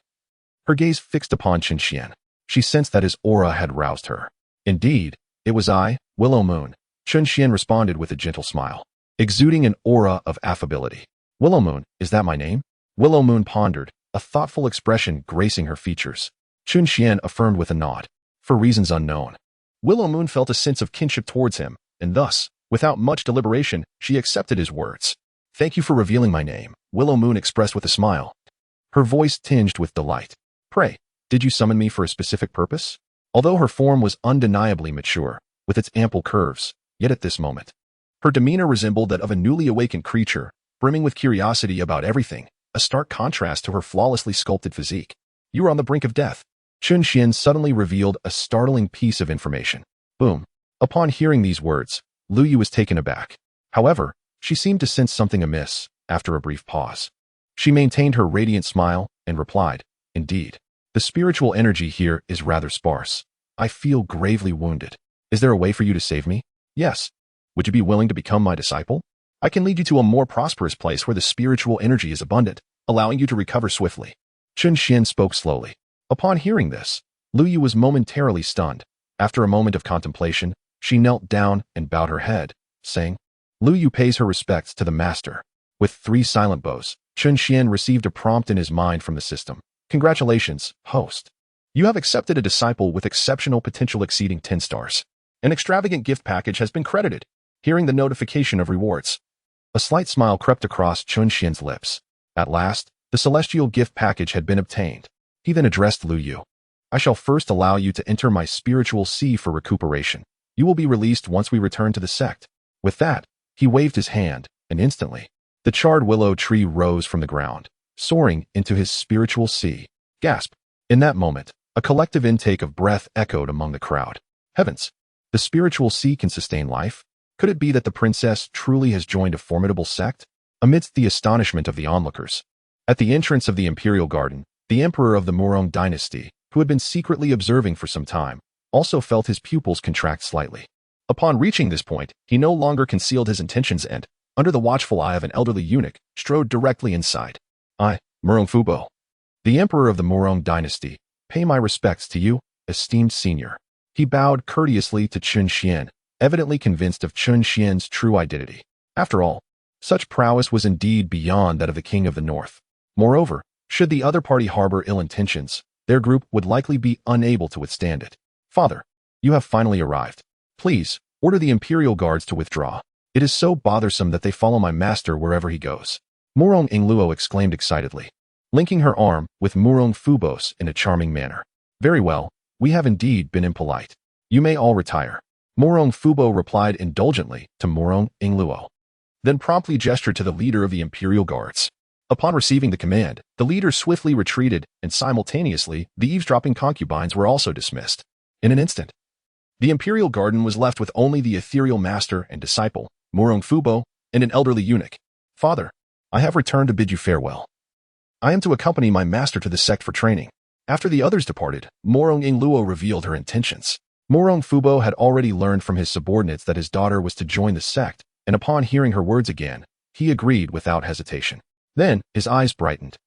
Her gaze fixed upon Chen Xuan. She sensed that his aura had roused her. Indeed, it was I, Willow Moon. Chen Xuan responded with a gentle smile, exuding an aura of affability. Willow Moon, is that my name? Willow Moon pondered, a thoughtful expression gracing her features. Chen Xuan affirmed with a nod. For reasons unknown. Willow Moon felt a sense of kinship towards him, and thus, without much deliberation, she accepted his words. Thank you for revealing my name, Willow Moon expressed with a smile. Her voice tinged with delight. Pray, did you summon me for a specific purpose? Although her form was undeniably mature, with its ample curves, yet at this moment, her demeanor resembled that of a newly awakened creature, brimming with curiosity about everything, a stark contrast to her flawlessly sculpted physique. You are on the brink of death. Chen Xuan suddenly revealed a startling piece of information. Boom. Upon hearing these words, Lu Yu was taken aback. However, she seemed to sense something amiss, after a brief pause. She maintained her radiant smile and replied, Indeed, the spiritual energy here is rather sparse. I feel gravely wounded. Is there a way for you to save me? Yes. Would you be willing to become my disciple? I can lead you to a more prosperous place where the spiritual energy is abundant, allowing you to recover swiftly. Chen Xuan spoke slowly. Upon hearing this, Lu Yu was momentarily stunned. After a moment of contemplation, she knelt down and bowed her head, saying, Lu Yu pays her respects to the master. With 3 silent bows, Chen Xuan received a prompt in his mind from the system. Congratulations, host. You have accepted a disciple with exceptional potential exceeding 10 stars. An extravagant gift package has been credited. Hearing the notification of rewards, a slight smile crept across Chen Xuan's lips. At last, the celestial gift package had been obtained. He then addressed Lu Yu. I shall first allow you to enter my spiritual sea for recuperation. You will be released once we return to the sect. With that, he waved his hand, and instantly, the charred willow tree rose from the ground, soaring into his spiritual sea. Gasp! In that moment, a collective intake of breath echoed among the crowd. Heavens! The spiritual sea can sustain life? Could it be that the princess truly has joined a formidable sect? Amidst the astonishment of the onlookers, at the entrance of the imperial garden, the emperor of the Murong dynasty, who had been secretly observing for some time, also felt his pupils contract slightly. Upon reaching this point, he no longer concealed his intentions and, under the watchful eye of an elderly eunuch, strode directly inside. I, Murong Fubo, the emperor of the Murong dynasty, pay my respects to you, esteemed senior. He bowed courteously to Chen Xuan, evidently convinced of Chen Xuan's true identity. After all, such prowess was indeed beyond that of the king of the north. Moreover, should the other party harbor ill intentions, their group would likely be unable to withstand it. Father, you have finally arrived. Please, order the imperial guards to withdraw. It is so bothersome that they follow my master wherever he goes. Murong Ingluo exclaimed excitedly, linking her arm with Murong Fubos in a charming manner. Very well, we have indeed been impolite. You may all retire. Murong Fubo replied indulgently to Murong Ingluo, then promptly gestured to the leader of the imperial guards. Upon receiving the command, the leader swiftly retreated, and simultaneously, the eavesdropping concubines were also dismissed. In an instant, the imperial garden was left with only the ethereal master and disciple, Murong Fubo, and an elderly eunuch. Father, I have returned to bid you farewell. I am to accompany my master to the sect for training. After the others departed, Murong Ingluo revealed her intentions. Murong Fubo had already learned from his subordinates that his daughter was to join the sect, and upon hearing her words again, he agreed without hesitation. Then, his eyes brightened,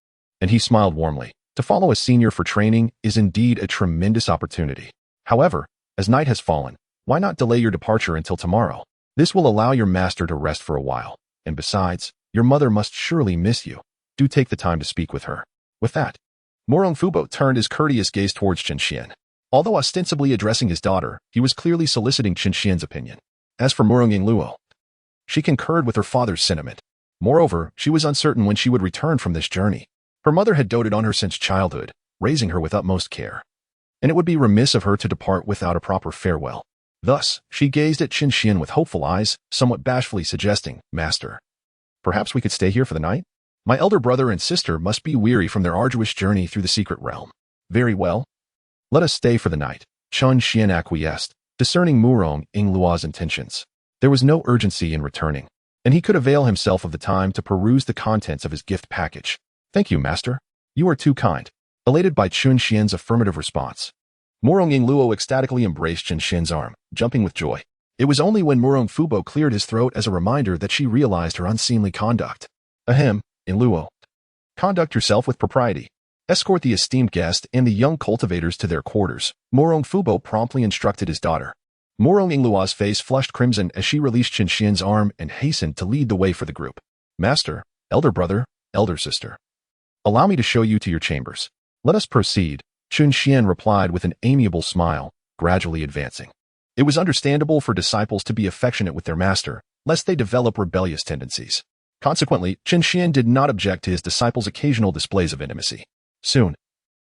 and he smiled warmly. To follow a senior for training is indeed a tremendous opportunity. However, as night has fallen, why not delay your departure until tomorrow? This will allow your master to rest for a while, and besides, your mother must surely miss you. Do take the time to speak with her. With that, Murong Fubo turned his courteous gaze towards Chen Xuan. Although ostensibly addressing his daughter, he was clearly soliciting Chen Xuan's opinion. As for Murong Ingluo, she concurred with her father's sentiment. Moreover, she was uncertain when she would return from this journey. Her mother had doted on her since childhood, raising her with utmost care, and it would be remiss of her to depart without a proper farewell. Thus, she gazed at Chen Xuan with hopeful eyes, somewhat bashfully suggesting, Master, perhaps we could stay here for the night? My elder brother and sister must be weary from their arduous journey through the secret realm. Very well. Let us stay for the night. Chen Xuan acquiesced, discerning Murong Ingluo's intentions. There was no urgency in returning, and he could avail himself of the time to peruse the contents of his gift package. Thank you, Master. You are too kind. Elated by Chen Xuan's affirmative response, Murong Ingluo ecstatically embraced Chen Xuan's arm, jumping with joy. It was only when Murong Fubo cleared his throat as a reminder that she realized her unseemly conduct. Ahem, Ingluo. Conduct yourself with propriety. Escort the esteemed guest and the young cultivators to their quarters. Murong Fubo promptly instructed his daughter. Murong Ingluo's face flushed crimson as she released Chen Xuan's arm and hastened to lead the way for the group. Master, elder brother, elder sister, allow me to show you to your chambers. Let us proceed, Chen Xuan replied with an amiable smile, gradually advancing. It was understandable for disciples to be affectionate with their master, lest they develop rebellious tendencies. Consequently, Chen Xuan did not object to his disciples' occasional displays of intimacy. Soon,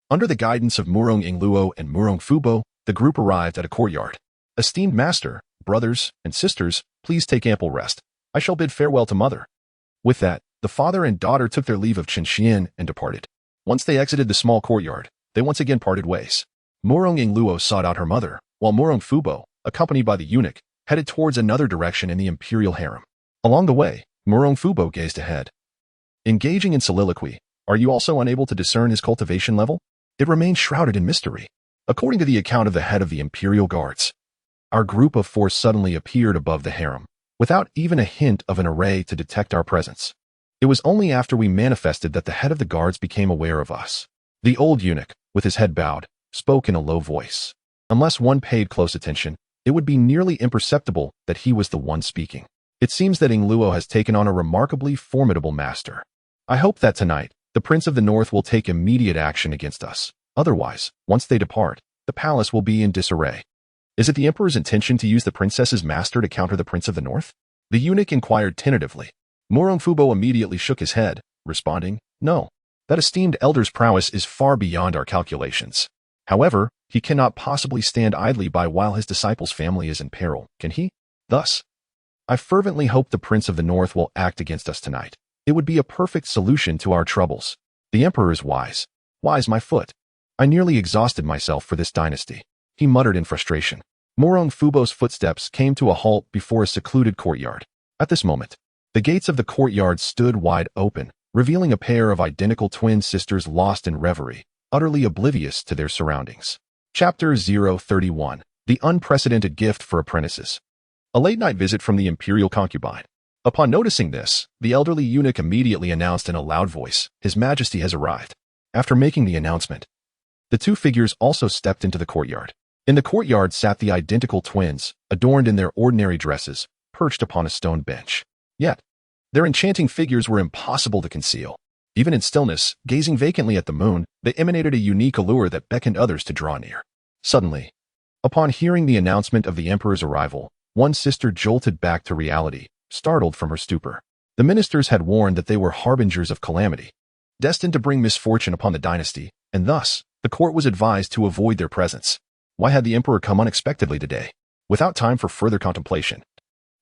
under the guidance of Murong Ingluo and Murong Fubo, the group arrived at a courtyard. Esteemed master, brothers, and sisters, please take ample rest. I shall bid farewell to mother. With that, the father and daughter took their leave of Chen Xuan and departed. Once they exited the small courtyard, they once again parted ways. Murong Ingluo sought out her mother, while Murong Fubo, accompanied by the eunuch, headed towards another direction in the imperial harem. Along the way, Murong Fubo gazed ahead. Engaging in soliloquy, are you also unable to discern his cultivation level? It remains shrouded in mystery. According to the account of the head of the imperial guards, our group of 4 suddenly appeared above the harem. without even a hint of an array to detect our presence. It was only after we manifested that the head of the guards became aware of us. The old eunuch, with his head bowed, spoke in a low voice. Unless one paid close attention, it would be nearly imperceptible that he was the one speaking. It seems that Ing Luo has taken on a remarkably formidable master. I hope that tonight, the Prince of the North will take immediate action against us. Otherwise, once they depart, the palace will be in disarray. Is it the Emperor's intention to use the princess's master to counter the Prince of the North? The eunuch inquired tentatively. Murong Fubo immediately shook his head, responding, "No. That esteemed elder's prowess is far beyond our calculations. However, he cannot possibly stand idly by while his disciple's family is in peril, can he? Thus, I fervently hope the Prince of the North will act against us tonight. It would be a perfect solution to our troubles. The Emperor is wise. Wise my foot. I nearly exhausted myself for this dynasty," he muttered in frustration. Murong Fubo's footsteps came to a halt before a secluded courtyard. At this moment, the gates of the courtyard stood wide open, revealing a pair of identical twin sisters lost in reverie, utterly oblivious to their surroundings. Chapter 031. The Unprecedented Gift for Apprentices. A late-night visit from the imperial concubine. Upon noticing this, the elderly eunuch immediately announced in a loud voice, "His Majesty has arrived." After making the announcement, the two figures also stepped into the courtyard. In the courtyard sat the identical twins, adorned in their ordinary dresses, perched upon a stone bench. Yet, their enchanting figures were impossible to conceal. Even in stillness, gazing vacantly at the moon, they emanated a unique allure that beckoned others to draw near. Suddenly, upon hearing the announcement of the Emperor's arrival, one sister jolted back to reality, startled from her stupor. The ministers had warned that they were harbingers of calamity, destined to bring misfortune upon the dynasty, and thus, the court was advised to avoid their presence. Why had the Emperor come unexpectedly today? Without time for further contemplation,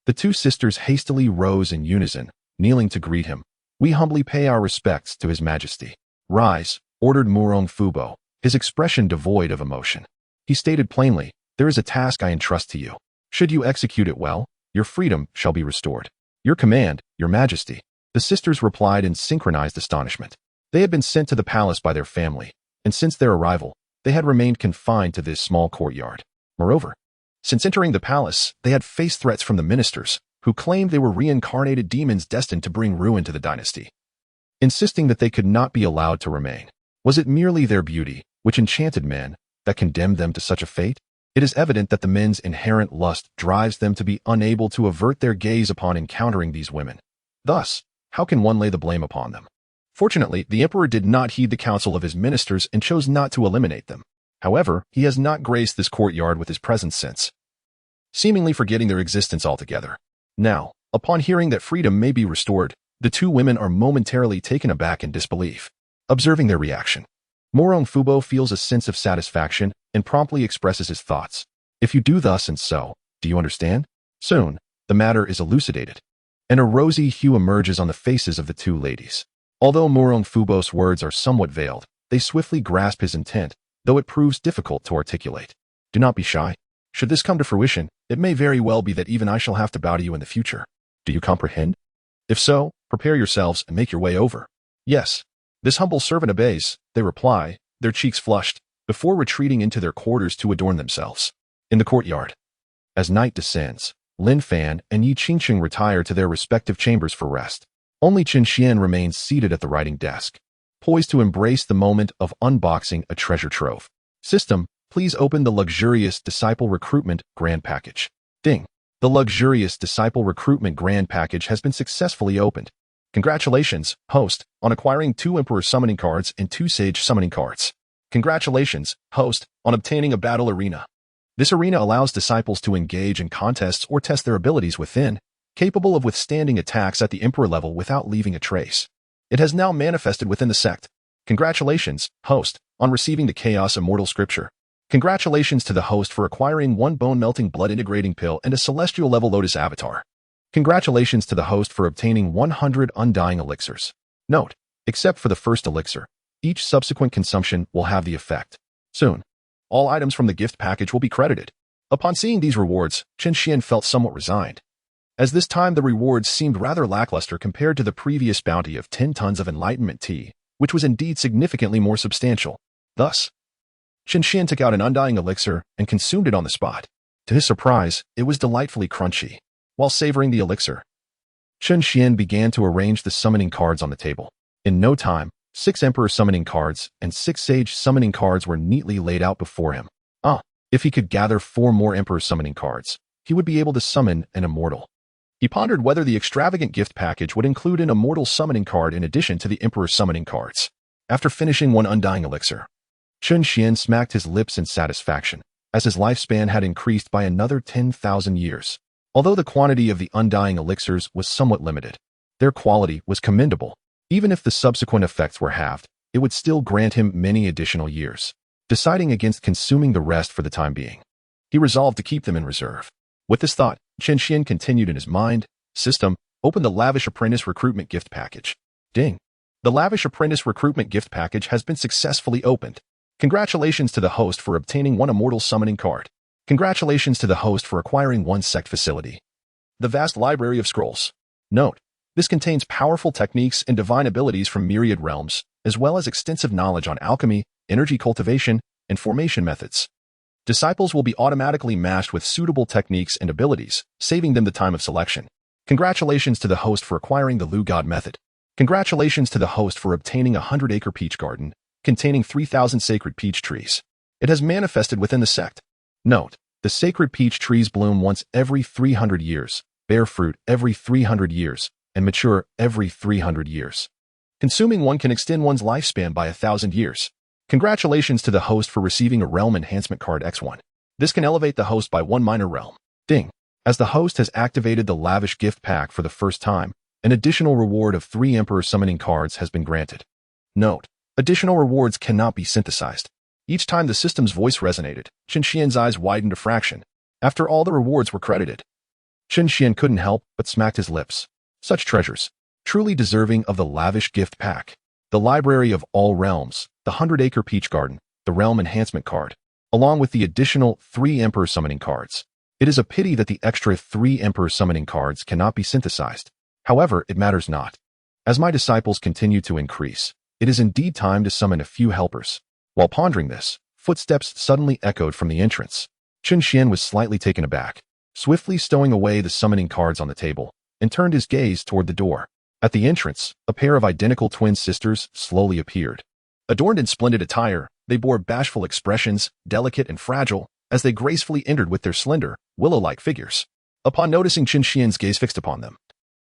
the two sisters hastily rose in unison, kneeling to greet him. "We humbly pay our respects to His Majesty." "Rise," ordered Murong Fubo, his expression devoid of emotion. He stated plainly, "There is a task I entrust to you. Should you execute it well, your freedom shall be restored." "Your command, Your Majesty," the sisters replied in synchronized astonishment. They had been sent to the palace by their family, and since their arrival, they had remained confined to this small courtyard. Moreover, since entering the palace, they had faced threats from the ministers, who claimed they were reincarnated demons destined to bring ruin to the dynasty, insisting that they could not be allowed to remain. Was it merely their beauty, which enchanted men, that condemned them to such a fate? It is evident that the men's inherent lust drives them to be unable to avert their gaze upon encountering these women. Thus, how can one lay the blame upon them? Fortunately, the Emperor did not heed the counsel of his ministers and chose not to eliminate them. However, he has not graced this courtyard with his presence since, seemingly forgetting their existence altogether. Now, upon hearing that freedom may be restored, the two women are momentarily taken aback in disbelief. Observing their reaction, Murong Fubo feels a sense of satisfaction and promptly expresses his thoughts. "If you do thus and so, do you understand?" Soon, the matter is elucidated, and a rosy hue emerges on the faces of the two ladies. Although Murong Fubo's words are somewhat veiled, they swiftly grasp his intent, though it proves difficult to articulate. "Do not be shy. Should this come to fruition, it may very well be that even I shall have to bow to you in the future. Do you comprehend? If so, prepare yourselves and make your way over." "Yes, this humble servant obeys," they reply, their cheeks flushed, before retreating into their quarters to adorn themselves. In the courtyard, as night descends, Lin Fan and Yi Qingqing retire to their respective chambers for rest. Only Chen Xuan remains seated at the writing desk, poised to embrace the moment of unboxing a treasure trove. "System, please open the luxurious disciple recruitment grand package." Ding. The luxurious disciple recruitment grand package has been successfully opened. Congratulations, host, on acquiring 2 Emperor summoning cards and 2 Sage summoning cards. Congratulations, host, on obtaining a battle arena. This arena allows disciples to engage in contests or test their abilities within, capable of withstanding attacks at the Emperor level without leaving a trace. It has now manifested within the sect. Congratulations, host, on receiving the Chaos Immortal Scripture. Congratulations to the host for acquiring 1 bone-melting blood-integrating pill and a celestial-level Lotus avatar. Congratulations to the host for obtaining 100 undying elixirs. Note, except for the first elixir, each subsequent consumption will have the effect. Soon, all items from the gift package will be credited. Upon seeing these rewards, Chen Xuan felt somewhat resigned, as this time the rewards seemed rather lackluster compared to the previous bounty of 10 tons of enlightenment tea, which was indeed significantly more substantial. Thus, Chen Xuan took out an undying elixir and consumed it on the spot. To his surprise, it was delightfully crunchy. while savoring the elixir. Chen Xuan began to arrange the summoning cards on the table. In no time, 6 Emperor summoning cards and 6 Sage summoning cards were neatly laid out before him. If he could gather 4 more Emperor summoning cards, he would be able to summon an immortal. He pondered whether the extravagant gift package would include an immortal summoning card in addition to the Emperor summoning cards. After finishing one undying elixir, Chen Xuan smacked his lips in satisfaction, as his lifespan had increased by another 10,000 years. Although the quantity of the undying elixirs was somewhat limited, their quality was commendable. Even if the subsequent effects were halved, it would still grant him many additional years. Deciding against consuming the rest for the time being, he resolved to keep them in reserve. With this thought, Chen Xuan continued in his mind, system, opened the Lavish Apprentice Recruitment Gift Package. Ding! The Lavish Apprentice Recruitment Gift Package has been successfully opened. Congratulations to the host for obtaining 1 immortal summoning card. Congratulations to the host for acquiring 1 sect facility. The vast library of scrolls. Note: this contains powerful techniques and divine abilities from myriad realms, as well as extensive knowledge on alchemy, energy cultivation, and formation methods. Disciples will be automatically matched with suitable techniques and abilities, saving them the time of selection. Congratulations to the host for acquiring the Lu God method. Congratulations to the host for obtaining a 100-acre peach garden, containing 3,000 sacred peach trees. It has manifested within the sect. Note: the sacred peach trees bloom once every 300 years, bear fruit every 300 years, and mature every 300 years. Consuming one can extend one's lifespan by 1,000 years. Congratulations to the host for receiving a Realm Enhancement Card X1. This can elevate the host by 1 minor realm. Ding! As the host has activated the Lavish Gift Pack for the first time, an additional reward of 3 Emperor Summoning Cards has been granted. Note: additional rewards cannot be synthesized. Each time the system's voice resonated, Chen Xuan's eyes widened a fraction. After all the rewards were credited, Chen Xuan couldn't help but smacked his lips. Such treasures, truly deserving of the Lavish Gift Pack. The Library of All Realms, the 100-acre peach garden, the Realm Enhancement Card, along with the additional 3 Emperor Summoning Cards. It is a pity that the extra 3 Emperor Summoning Cards cannot be synthesized. However, it matters not. As my disciples continue to increase, it is indeed time to summon a few helpers. While pondering this, footsteps suddenly echoed from the entrance. Chen Xuan was slightly taken aback, swiftly stowing away the summoning cards on the table, and turned his gaze toward the door. At the entrance, a pair of identical twin sisters slowly appeared. Adorned in splendid attire, they bore bashful expressions, delicate and fragile, as they gracefully entered with their slender, willow-like figures. Upon noticing Chen Xuan's gaze fixed upon them,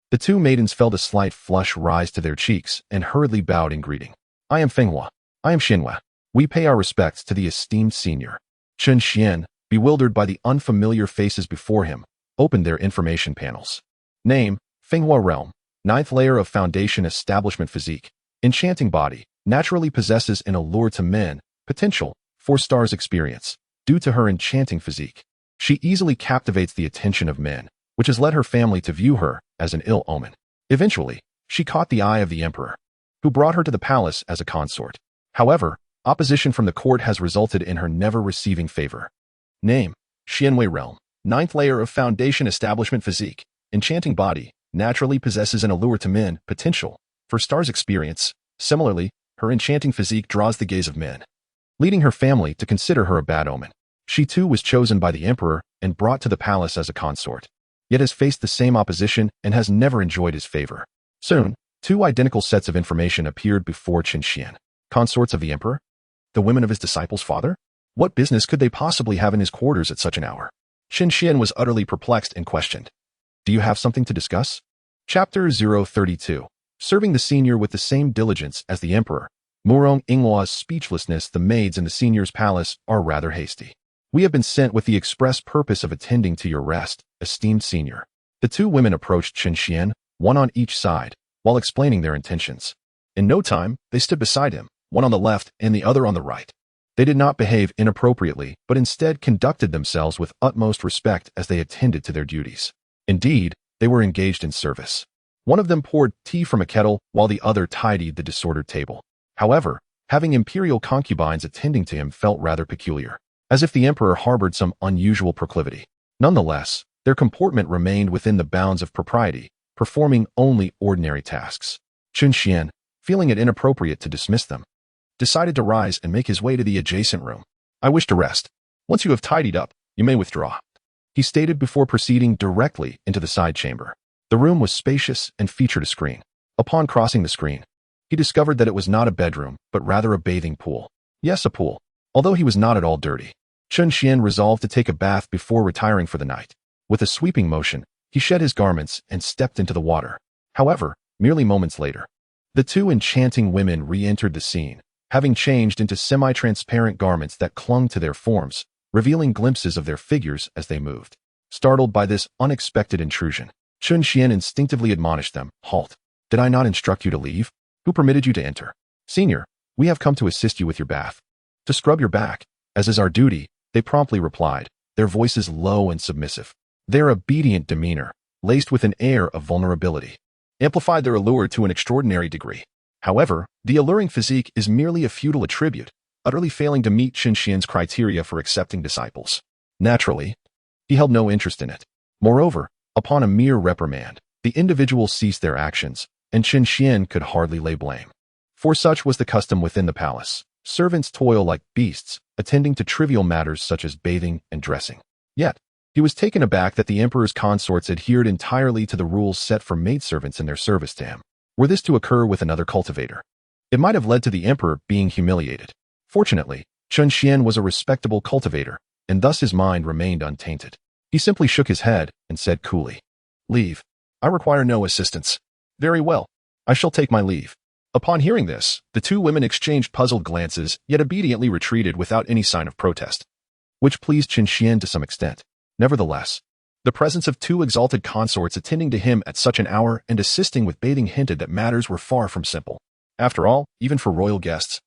the 2 maidens felt a slight flush rise to their cheeks and hurriedly bowed in greeting. "I am Fenghua. I am Xinhua. We pay our respects to the esteemed senior." Chen Xuan, bewildered by the unfamiliar faces before him, opened their information panels. Name: Fenghua Realm. 9th layer of Foundation Establishment Physique. Enchanting body. Naturally possesses an allure to men. Potential: 4 stars experience. Due to her enchanting physique, she easily captivates the attention of men, which has led her family to view her as an ill omen. Eventually, she caught the eye of the emperor, who brought her to the palace as a consort. However, opposition from the court has resulted in her never receiving favor. Name: Xianwei Realm. 9th layer of Foundation Establishment Physique. Enchanting body. Naturally possesses an allure to men. Potential: 4 stars experience. Similarly, her enchanting physique draws the gaze of men, leading her family to consider her a bad omen. She too was chosen by the emperor and brought to the palace as a consort, yet has faced the same opposition and has never enjoyed his favor. Soon, 2 identical sets of information appeared before Chen Xuan. Consorts of the emperor? The women of his disciple's father? What business could they possibly have in his quarters at such an hour? Chen Xuan was utterly perplexed and questioned. Do you have something to discuss? Chapter 032. Serving the senior with the same diligence as the emperor. Murong Inghua's speechlessness. The maids in the senior's palace are rather hasty. We have been sent with the express purpose of attending to your rest, esteemed senior. The 2 women approached Chen Xuan, one on each side, while explaining their intentions. In no time, they stood beside him, one on the left and the other on the right. They did not behave inappropriately, but instead conducted themselves with utmost respect as they attended to their duties. Indeed, they were engaged in service. One of them poured tea from a kettle, while the other tidied the disordered table. However, having imperial concubines attending to him felt rather peculiar, as if the emperor harbored some unusual proclivity. Nonetheless, their comportment remained within the bounds of propriety, performing only ordinary tasks. Chen Xuan, feeling it inappropriate to dismiss them, decided to rise and make his way to the adjacent room. I wish to rest. Once you have tidied up, you may withdraw. he stated before proceeding directly into the side chamber. The room was spacious and featured a screen. Upon crossing the screen, he discovered that it was not a bedroom, but rather a bathing pool. Yes, a pool. Although he was not at all dirty, Chen Xuan resolved to take a bath before retiring for the night. With a sweeping motion, he shed his garments and stepped into the water. However, merely moments later, the two enchanting women re-entered the scene, having changed into semi-transparent garments that clung to their forms, revealing glimpses of their figures as they moved. Startled by this unexpected intrusion, Chen Xuan instinctively admonished them, "Halt! Did I not instruct you to leave? Who permitted you to enter? Senior, we have come to assist you with your bath. To scrub your back, as is our duty," they promptly replied, their voices low and submissive. Their obedient demeanor, laced with an air of vulnerability, amplified their allure to an extraordinary degree. However, the alluring physique is merely a futile attribute, utterly failing to meet Chen Xuan's criteria for accepting disciples. Naturally, he held no interest in it. Moreover, upon a mere reprimand, the individual ceased their actions, and Chen Xuan could hardly lay blame. For such was the custom within the palace. Servants toil like beasts, attending to trivial matters such as bathing and dressing. Yet, he was taken aback that the emperor's consorts adhered entirely to the rules set for maidservants in their service to him. Were this to occur with another cultivator, it might have led to the emperor being humiliated. Fortunately, Chen Xuan was a respectable cultivator, and thus his mind remained untainted. He simply shook his head and said coolly, "Leave. I require no assistance." "Very well. I shall take my leave." Upon hearing this, the two women exchanged puzzled glances, yet obediently retreated without any sign of protest, which pleased Chen Xuan to some extent. Nevertheless, the presence of two exalted consorts attending to him at such an hour and assisting with bathing hinted that matters were far from simple. After all, even for royal guests,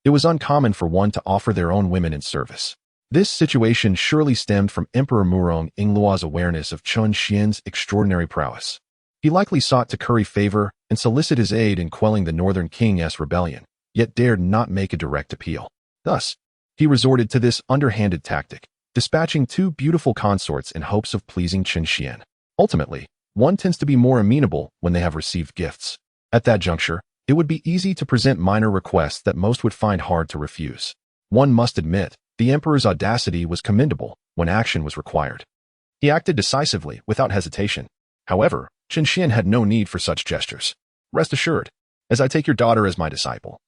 it was uncommon for one to offer their own women in service. This situation surely stemmed from Emperor Murong Yingluo's awareness of Chen Xuan's extraordinary prowess. He likely sought to curry favor and solicit his aid in quelling the Northern King's rebellion, yet dared not make a direct appeal. Thus, he resorted to this underhanded tactic, dispatching two beautiful consorts in hopes of pleasing Chen Xuan. Ultimately, one tends to be more amenable when they have received gifts. At that juncture, it would be easy to present minor requests that most would find hard to refuse. One must admit, the emperor's audacity was commendable when action was required. He acted decisively, without hesitation. However, Chen Xuan had no need for such gestures. "Rest assured, as I take your daughter as my disciple,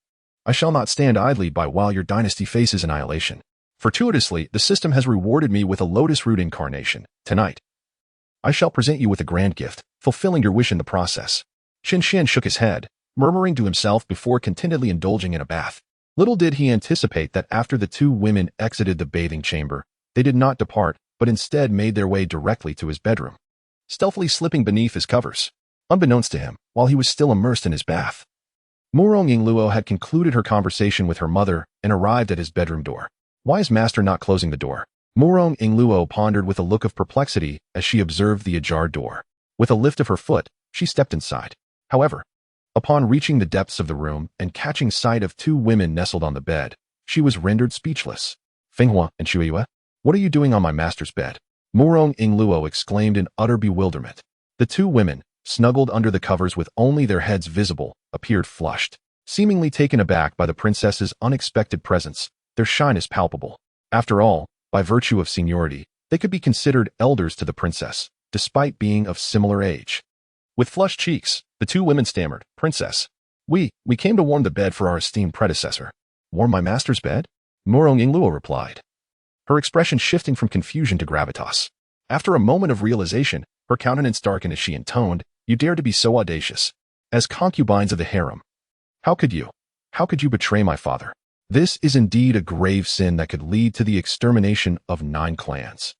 I shall not stand idly by while your dynasty faces annihilation. Fortuitously, the system has rewarded me with a lotus root incarnation. Tonight, I shall present you with a grand gift, fulfilling your wish in the process." Chen Xuan shook his head, murmuring to himself before contentedly indulging in a bath. Little did he anticipate that after the two women exited the bathing chamber, they did not depart, but instead made their way directly to his bedroom, stealthily slipping beneath his covers, unbeknownst to him, while he was still immersed in his bath. Murong Yingluo had concluded her conversation with her mother and arrived at his bedroom door. Why is master not closing the door? Murong Yingluo pondered with a look of perplexity as she observed the ajar door. With a lift of her foot, she stepped inside. However, upon reaching the depths of the room and catching sight of two women nestled on the bed, she was rendered speechless. "Fenghua and Shuiyue, what are you doing on my master's bed?" Murong Yingluo exclaimed in utter bewilderment. The two women, snuggled under the covers with only their heads visible, appeared flushed. Seemingly taken aback by the princess's unexpected presence, their shyness palpable. After all, by virtue of seniority, they could be considered elders to the princess, despite being of similar age. With flushed cheeks, the two women stammered, "Princess, we came to warm the bed for our esteemed predecessor." "Warm my master's bed?" Murong Yingluo replied, her expression shifting from confusion to gravitas. After a moment of realization, her countenance darkened as she intoned, "You dare to be so audacious. As concubines of the harem. How could you betray my father? This is indeed a grave sin that could lead to the extermination of 9 clans.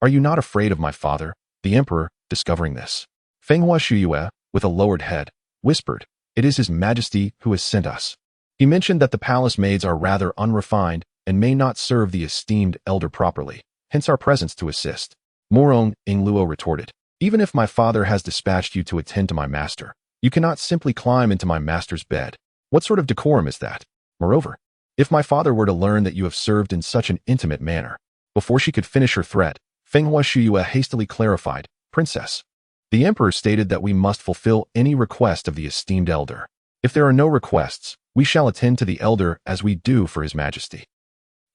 Are you not afraid of my father?" The emperor, discovering this, Fenghua Shuiyue, with a lowered head, whispered, "It is His Majesty who has sent us. He mentioned that the palace maids are rather unrefined and may not serve the esteemed elder properly, hence our presence to assist." Murong Yingluo retorted, "Even if my father has dispatched you to attend to my master, you cannot simply climb into my master's bed. What sort of decorum is that? Moreover, if my father were to learn that you have served in such an intimate manner..." Before she could finish her threat, Fenghua Shuiyue hastily clarified, "Princess, the emperor stated that we must fulfill any request of the esteemed elder. If there are no requests, we shall attend to the elder as we do for His Majesty."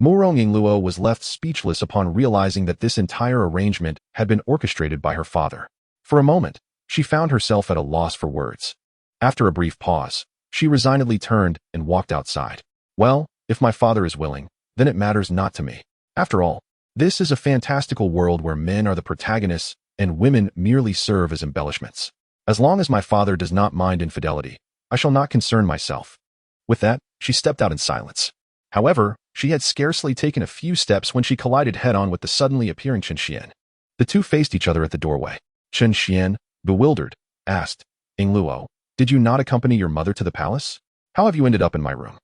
Murong Yingluo was left speechless upon realizing that this entire arrangement had been orchestrated by her father. For a moment, she found herself at a loss for words. After a brief pause, she resignedly turned and walked outside. Well, if my father is willing, then it matters not to me. After all, this is a fantastical world where men are the protagonists and women merely serve as embellishments. As long as my father does not mind infidelity, I shall not concern myself. With that, she stepped out in silence. However, she had scarcely taken a few steps when she collided head-on with the suddenly appearing Chen Xuan. The two faced each other at the doorway. Chen Xuan, bewildered, asked, "Yingluo, did you not accompany your mother to the palace? How have you ended up in my room?"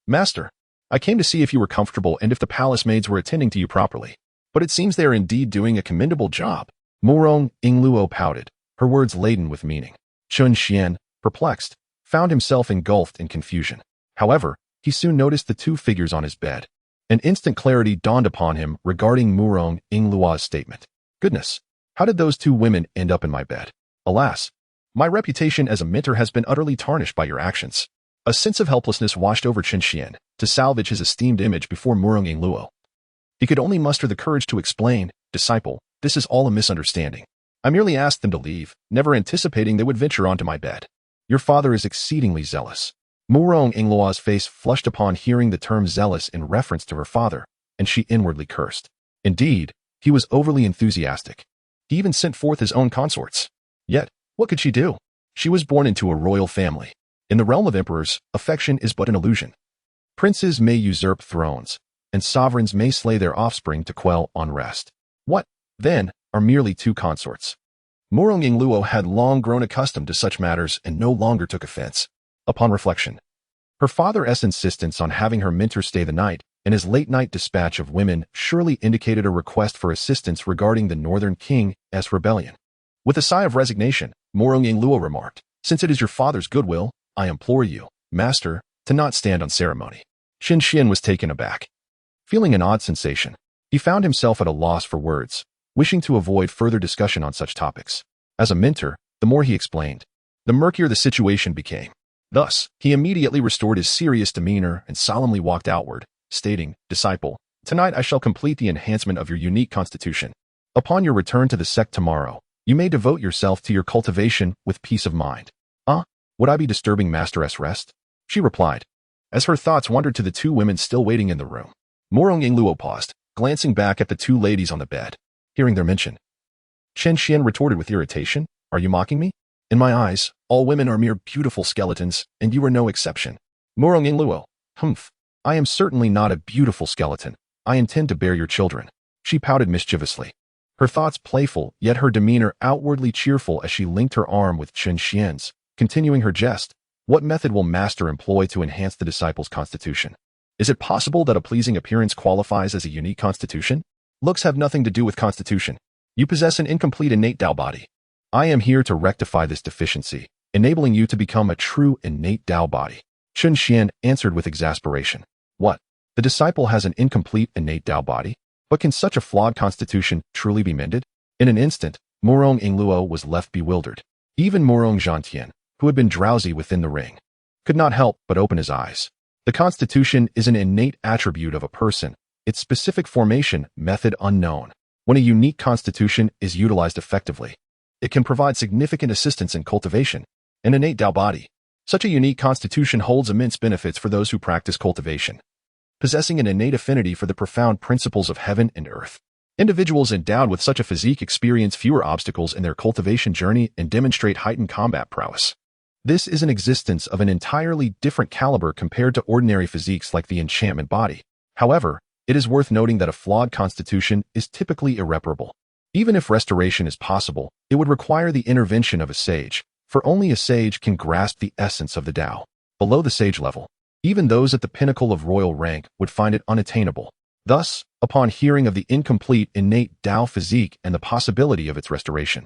"Master, I came to see if you were comfortable and if the palace maids were attending to you properly. But it seems they are indeed doing a commendable job." Murong Yingluo pouted, her words laden with meaning. Chen Xuan, perplexed, found himself engulfed in confusion. However, he soon noticed the two figures on his bed. An instant clarity dawned upon him regarding Murong Yingluo's statement. Goodness, how did those two women end up in my bed? Alas, my reputation as a mentor has been utterly tarnished by your actions. A sense of helplessness washed over Chen Xuan to salvage his esteemed image before Murong Yingluo. He could only muster the courage to explain, "Disciple, this is all a misunderstanding. I merely asked them to leave, never anticipating they would venture onto my bed. Your father is exceedingly zealous." Murong Yingluo's face flushed upon hearing the term zealous in reference to her father, and she inwardly cursed. Indeed, he was overly enthusiastic. He even sent forth his own consorts. Yet, what could she do? She was born into a royal family. In the realm of emperors, affection is but an illusion. Princes may usurp thrones, and sovereigns may slay their offspring to quell unrest. What, then, are merely two consorts? Murong Yingluo had long grown accustomed to such matters and no longer took offense. Upon reflection, her father's insistence on having her mentor stay the night and his late-night dispatch of women surely indicated a request for assistance regarding the Northern King's rebellion. With a sigh of resignation, Murong Yingluo remarked, "Since it is your father's goodwill, I implore you, master, to not stand on ceremony." Chen Xuan was taken aback. Feeling an odd sensation, he found himself at a loss for words, wishing to avoid further discussion on such topics. As a mentor, the more he explained, the murkier the situation became. Thus, he immediately restored his serious demeanor and solemnly walked outward, stating, "Disciple, tonight I shall complete the enhancement of your unique constitution. Upon your return to the sect tomorrow, you may devote yourself to your cultivation with peace of mind." Would I be disturbing Master's rest?" she replied, as her thoughts wandered to the two women still waiting in the room. Murong Yingluo paused, glancing back at the two ladies on the bed. Hearing their mention, Chen Xuan retorted with irritation, "Are you mocking me? In my eyes, all women are mere beautiful skeletons, and you are no exception." Murong Yingluo, "Humph, I am certainly not a beautiful skeleton. I intend to bear your children." She pouted mischievously, her thoughts playful, yet her demeanor outwardly cheerful as she linked her arm with Chen Xuan's. Continuing her jest, "What method will master employ to enhance the disciple's constitution? Is it possible that a pleasing appearance qualifies as a unique constitution? Looks have nothing to do with constitution. You possess an incomplete innate Tao body. I am here to rectify this deficiency, enabling you to become a true innate Tao body." Chen Xuan answered with exasperation. "What? The disciple has an incomplete innate Tao body? But can such a flawed constitution truly be mended?" In an instant, Murong Yingluo was left bewildered. Even Murong Zhantian, who had been drowsy within the ring, could not help but open his eyes. The constitution is an innate attribute of a person, its specific formation method unknown. When a unique constitution is utilized effectively, it can provide significant assistance in cultivation, an innate Tao body. Such a unique constitution holds immense benefits for those who practice cultivation, possessing an innate affinity for the profound principles of heaven and earth. Individuals endowed with such a physique experience fewer obstacles in their cultivation journey and demonstrate heightened combat prowess. This is an existence of an entirely different caliber compared to ordinary physiques like the enchantment body. However, it is worth noting that a flawed constitution is typically irreparable. Even if restoration is possible, it would require the intervention of a sage, for only a sage can grasp the essence of the Tao. Below the sage level, even those at the pinnacle of royal rank would find it unattainable. Thus, upon hearing of the incomplete innate Tao physique and the possibility of its restoration,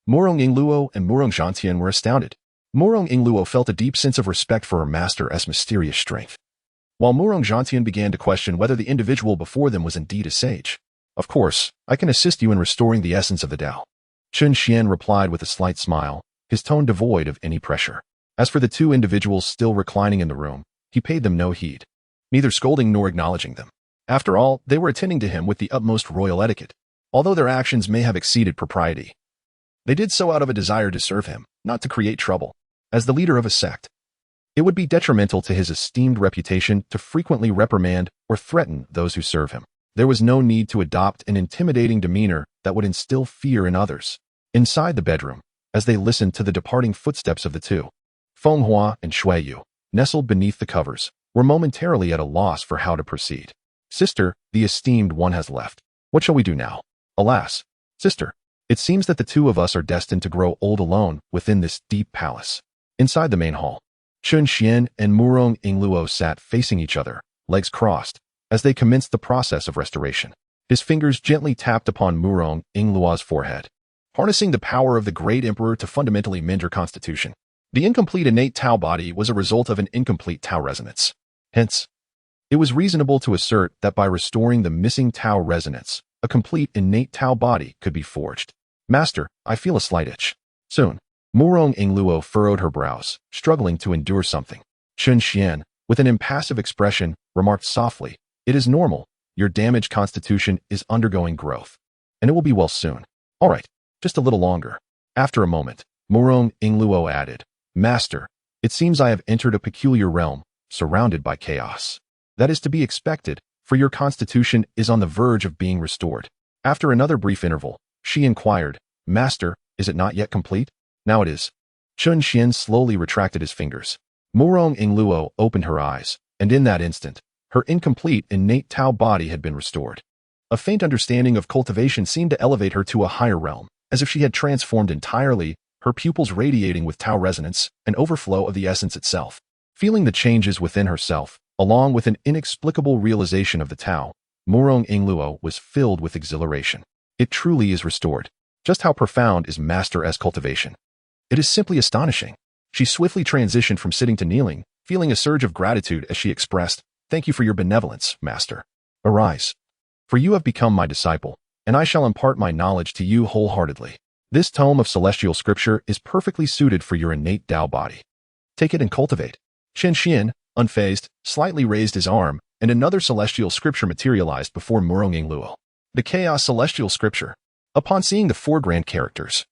Murong Yingluo and Murong Zhantian were astounded. Murong Yingluo felt a deep sense of respect for her master's mysterious strength, while Murong Zhantian began to question whether the individual before them was indeed a sage. "Of course, I can assist you in restoring the essence of the Tao," Chen Xuan replied with a slight smile, his tone devoid of any pressure. As for the two individuals still reclining in the room, he paid them no heed, neither scolding nor acknowledging them. After all, they were attending to him with the utmost royal etiquette. Although their actions may have exceeded propriety, they did so out of a desire to serve him, not to create trouble. As the leader of a sect, it would be detrimental to his esteemed reputation to frequently reprimand or threaten those who serve him. There was no need to adopt an intimidating demeanor that would instill fear in others. Inside the bedroom, as they listened to the departing footsteps of the two, Feng Hua and Shui Yu, nestled beneath the covers, were momentarily at a loss for how to proceed. Sister, the esteemed one has left. What shall we do now? Alas, sister, it seems that the two of us are destined to grow old alone within this deep palace. Inside the main hall, Chen Xuan and Murong Yingluo sat facing each other, legs crossed, as they commenced the process of restoration. His fingers gently tapped upon Murong Yingluo's forehead, harnessing the power of the great emperor to fundamentally mend her constitution. The incomplete innate Tao body was a result of an incomplete Tao resonance. Hence, it was reasonable to assert that by restoring the missing Tao resonance, a complete innate Tao body could be forged. Master, I feel a slight itch. Soon, Murong Yingluo furrowed her brows, struggling to endure something. Chen Xuan, with an impassive expression, remarked softly, "It is normal. Your damaged constitution is undergoing growth, and it will be well soon. All right, just a little longer." After a moment, Murong Yingluo added, "Master, it seems I have entered a peculiar realm, surrounded by chaos. That is to be expected, for your constitution is on the verge of being restored." After another brief interval, she inquired, "Master, is it not yet complete?" "Now it is." Chen Xuan slowly retracted his fingers. Murong Yingluo opened her eyes, and in that instant, her incomplete innate Tao body had been restored. A faint understanding of cultivation seemed to elevate her to a higher realm, as if she had transformed entirely, her pupils radiating with Tao resonance, an overflow of the essence itself. Feeling the changes within herself, along with an inexplicable realization of the Tao, Murong Yingluo was filled with exhilaration. It truly is restored. Just how profound is Master's cultivation? It is simply astonishing. She swiftly transitioned from sitting to kneeling, feeling a surge of gratitude as she expressed, "Thank you for your benevolence, Master. Arise. For you have become my disciple, and I shall impart my knowledge to you wholeheartedly. This tome of celestial scripture is perfectly suited for your innate Tao body. Take it and cultivate." Chen Xuan, unfazed, slightly raised his arm, and another celestial scripture materialized before Murong Yingluo. The Chaos Celestial Scripture. Upon seeing the four grand characters,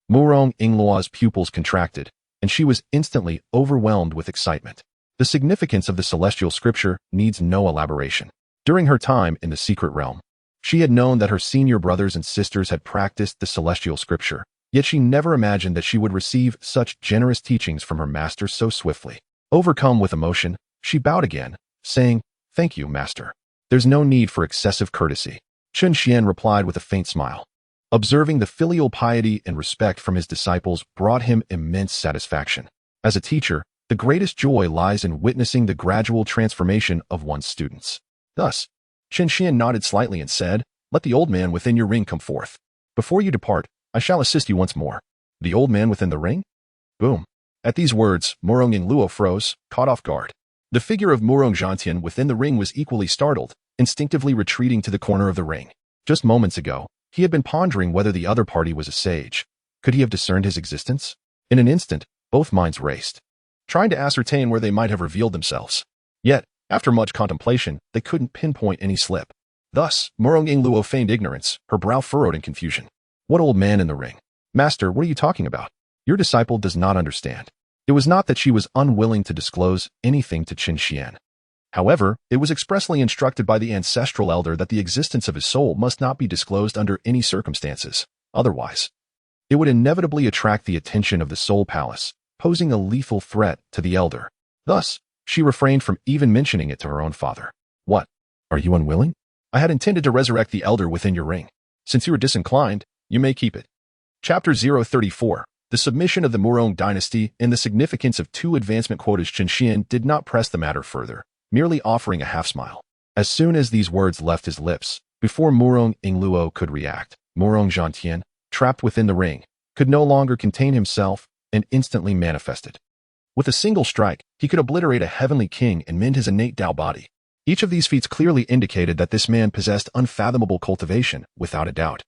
Murong Yingluo's pupils contracted, and she was instantly overwhelmed with excitement. The significance of the celestial scripture needs no elaboration. During her time in the secret realm, she had known that her senior brothers and sisters had practiced the celestial scripture, yet she never imagined that she would receive such generous teachings from her master so swiftly. Overcome with emotion, she bowed again, saying, "Thank you, Master. There's no need for excessive courtesy." Chen Xuan replied with a faint smile. Observing the filial piety and respect from his disciples brought him immense satisfaction. As a teacher, the greatest joy lies in witnessing the gradual transformation of one's students. Thus, Chen Xuan nodded slightly and said, "Let the old man within your ring come forth. Before you depart, I shall assist you once more." "The old man within the ring?" Boom. At these words, Murong Yingluo froze, caught off guard. The figure of Murong Zhantian within the ring was equally startled, instinctively retreating to the corner of the ring. Just moments ago, he had been pondering whether the other party was a sage. Could he have discerned his existence? In an instant, both minds raced, trying to ascertain where they might have revealed themselves. Yet, after much contemplation, they couldn't pinpoint any slip. Thus, Murong Yingluo feigned ignorance, her brow furrowed in confusion. "What old man in the ring? Master, what are you talking about? Your disciple does not understand." It was not that she was unwilling to disclose anything to Chen Xuan. However, it was expressly instructed by the ancestral elder that the existence of his soul must not be disclosed under any circumstances. Otherwise, it would inevitably attract the attention of the Soul Palace, posing a lethal threat to the elder. Thus, she refrained from even mentioning it to her own father. "What? Are you unwilling? I had intended to resurrect the elder within your ring. Since you are disinclined, you may keep it." Chapter 034. The submission of the Murong dynasty and the significance of two advancement quotas. Chen Xuan did not press the matter further, merely offering a half-smile. As soon as these words left his lips, before Murong Yingluo could react, Murong Zhantian, trapped within the ring, could no longer contain himself and instantly manifested. With a single strike, he could obliterate a heavenly king and mend his innate Tao body. Each of these feats clearly indicated that this man possessed unfathomable cultivation, without a doubt.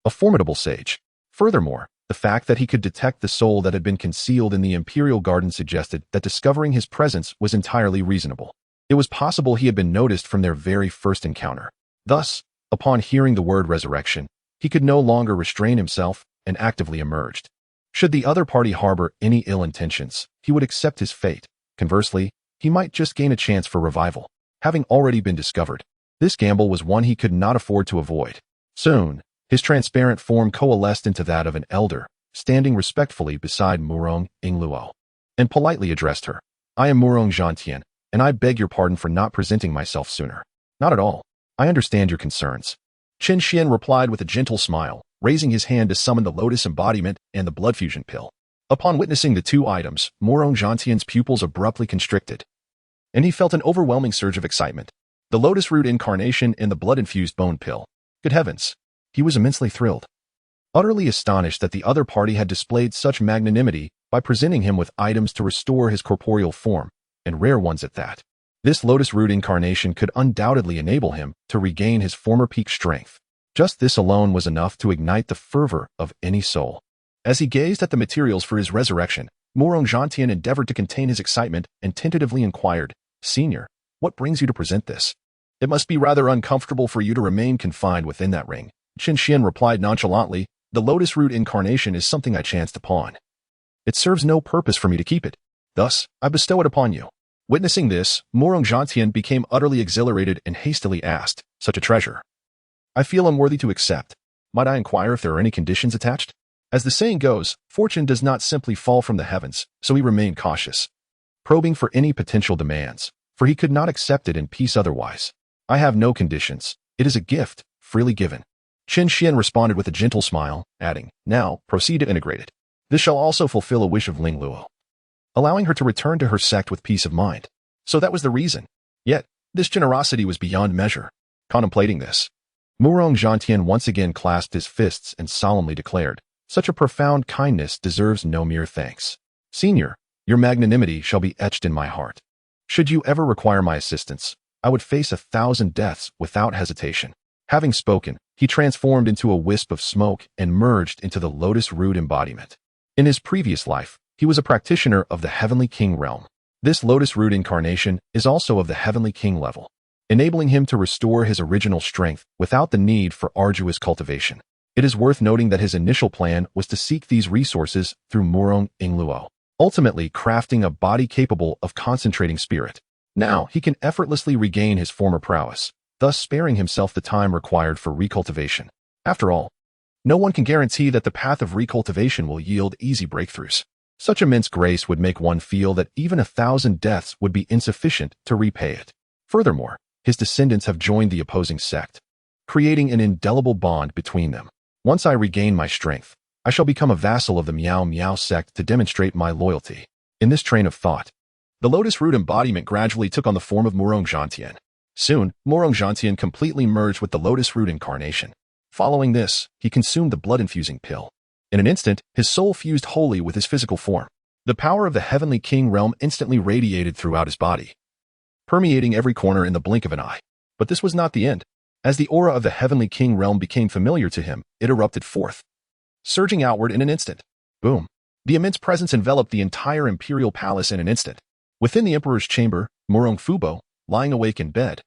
A formidable sage. Furthermore, the fact that he could detect the soul that had been concealed in the imperial garden suggested that discovering his presence was entirely reasonable. It was possible he had been noticed from their very first encounter. Thus, upon hearing the word resurrection, he could no longer restrain himself and actively emerged. Should the other party harbor any ill intentions, he would accept his fate. Conversely, he might just gain a chance for revival. Having already been discovered, this gamble was one he could not afford to avoid. Soon, his transparent form coalesced into that of an elder, standing respectfully beside Murong Ingluo, and politely addressed her. I am Murong Zhantian, and I beg your pardon for not presenting myself sooner. Not at all. I understand your concerns. Chen Xuan replied with a gentle smile, raising his hand to summon the lotus embodiment and the blood fusion pill. Upon witnessing the two items, Murong Zhantian's pupils abruptly constricted, and he felt an overwhelming surge of excitement. The lotus root incarnation and the blood-infused bone pill. Good heavens! He was immensely thrilled. Utterly astonished that the other party had displayed such magnanimity by presenting him with items to restore his corporeal form, and rare ones at that. This lotus root incarnation could undoubtedly enable him to regain his former peak strength. Just this alone was enough to ignite the fervor of any soul. As he gazed at the materials for his resurrection, Murong Zhantian endeavored to contain his excitement and tentatively inquired, Senior, what brings you to present this? It must be rather uncomfortable for you to remain confined within that ring. Chen Xuan replied nonchalantly, the lotus root incarnation is something I chanced upon. It serves no purpose for me to keep it. Thus, I bestow it upon you. Witnessing this, Murong Zhantian became utterly exhilarated and hastily asked, such a treasure. I feel unworthy to accept. Might I inquire if there are any conditions attached? As the saying goes, fortune does not simply fall from the heavens, so he remained cautious, probing for any potential demands, for he could not accept it in peace otherwise. I have no conditions. It is a gift, freely given. Chen Xuan responded with a gentle smile, adding, now, proceed to integrate it. This shall also fulfill a wish of Ling Luo, allowing her to return to her sect with peace of mind. So that was the reason. Yet, this generosity was beyond measure. Contemplating this, Murong Zhantian once again clasped his fists and solemnly declared, such a profound kindness deserves no mere thanks. Senior, your magnanimity shall be etched in my heart. Should you ever require my assistance, I would face 1,000 deaths without hesitation. Having spoken, he transformed into a wisp of smoke and merged into the lotus root embodiment. In his previous life, he was a practitioner of the Heavenly King realm. This lotus root incarnation is also of the Heavenly King level, enabling him to restore his original strength without the need for arduous cultivation. It is worth noting that his initial plan was to seek these resources through Murong Ingluo, ultimately crafting a body capable of concentrating spirit. Now he can effortlessly regain his former prowess, thus sparing himself the time required for recultivation. After all, no one can guarantee that the path of recultivation will yield easy breakthroughs. Such immense grace would make one feel that even 1,000 deaths would be insufficient to repay it. Furthermore, his descendants have joined the opposing sect, creating an indelible bond between them. Once I regain my strength, I shall become a vassal of the Miao Miao sect to demonstrate my loyalty. In this train of thought, the lotus root embodiment gradually took on the form of Murong Zhantian. Soon, Murong Zhantian completely merged with the lotus root incarnation. Following this, he consumed the blood-infusing pill. In an instant, his soul fused wholly with his physical form. The power of the Heavenly King realm instantly radiated throughout his body, permeating every corner in the blink of an eye. But this was not the end. As the aura of the Heavenly King realm became familiar to him, it erupted forth, surging outward in an instant. Boom. The immense presence enveloped the entire imperial palace in an instant. Within the emperor's chamber, Murong Fubo, lying awake in bed,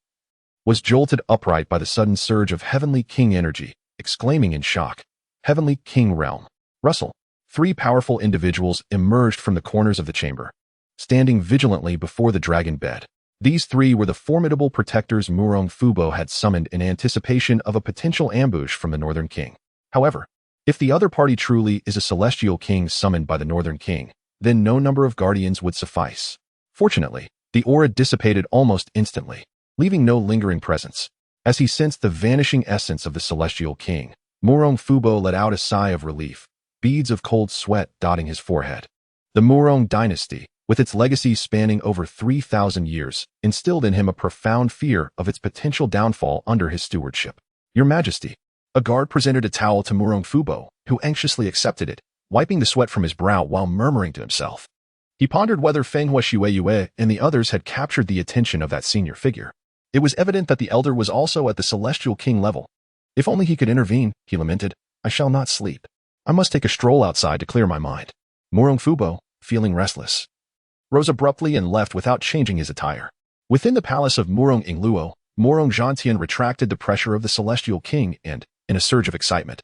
was jolted upright by the sudden surge of Heavenly King energy, exclaiming in shock, Heavenly King realm. Rustle. 3 powerful individuals emerged from the corners of the chamber, standing vigilantly before the dragon bed. These 3 were the formidable protectors Murong Fubo had summoned in anticipation of a potential ambush from the Northern King. However, if the other party truly is a celestial king summoned by the Northern King, then no number of guardians would suffice. Fortunately, the aura dissipated almost instantly, leaving no lingering presence. As he sensed the vanishing essence of the celestial king, Murong Fubo let out a sigh of relief, beads of cold sweat dotting his forehead. The Murong dynasty, with its legacy spanning over 3,000 years, instilled in him a profound fear of its potential downfall under his stewardship. Your Majesty. A guard presented a towel to Murong Fubo, who anxiously accepted it, wiping the sweat from his brow while murmuring to himself. He pondered whether Fenghua Xueyue and the others had captured the attention of that senior figure. It was evident that the elder was also at the celestial king level. If only he could intervene, he lamented. I shall not sleep. I must take a stroll outside to clear my mind. Murong Fubo, feeling restless, rose abruptly and left without changing his attire. Within the palace of Murong Ingluo, Murong Zhantian retracted the pressure of the celestial king and, in a surge of excitement,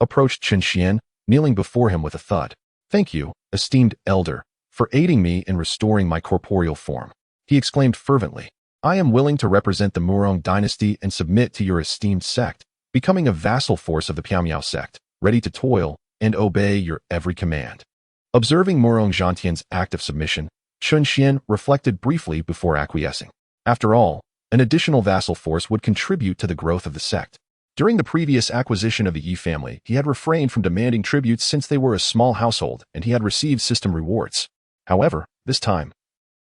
approached Chen Xuan, kneeling before him with a thud. "Thank you, esteemed elder, for aiding me in restoring my corporeal form," he exclaimed fervently. "I am willing to represent the Murong dynasty and submit to your esteemed sect, becoming a vassal force of the Piamiao sect, ready to toil and obey your every command." Observing Murong Zhantian's act of submission, Chen Xuan reflected briefly before acquiescing. After all, an additional vassal force would contribute to the growth of the sect. During the previous acquisition of the Yi family, he had refrained from demanding tributes since they were a small household and he had received system rewards. However, this time,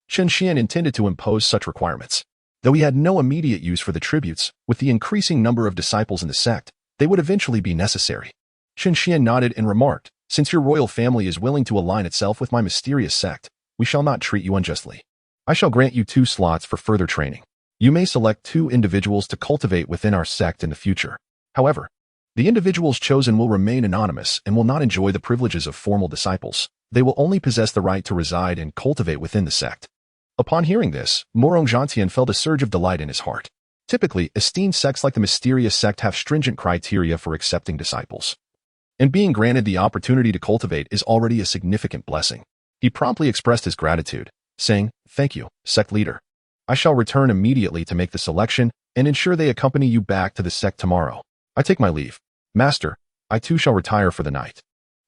Chen Xuan intended to impose such requirements. Though he had no immediate use for the tributes, with the increasing number of disciples in the sect, they would eventually be necessary. Chen Xuan nodded and remarked, "Since your royal family is willing to align itself with my mysterious sect, we shall not treat you unjustly. I shall grant you 2 slots for further training. You may select 2 individuals to cultivate within our sect in the future. However, the individuals chosen will remain anonymous and will not enjoy the privileges of formal disciples. They will only possess the right to reside and cultivate within the sect." Upon hearing this, Murong Zhantian felt a surge of delight in his heart. Typically, esteemed sects like the mysterious sect have stringent criteria for accepting disciples. And being granted the opportunity to cultivate is already a significant blessing. He promptly expressed his gratitude, saying, "Thank you, sect leader. I shall return immediately to make the selection and ensure they accompany you back to the sect tomorrow. I take my leave. Master, I too shall retire for the night."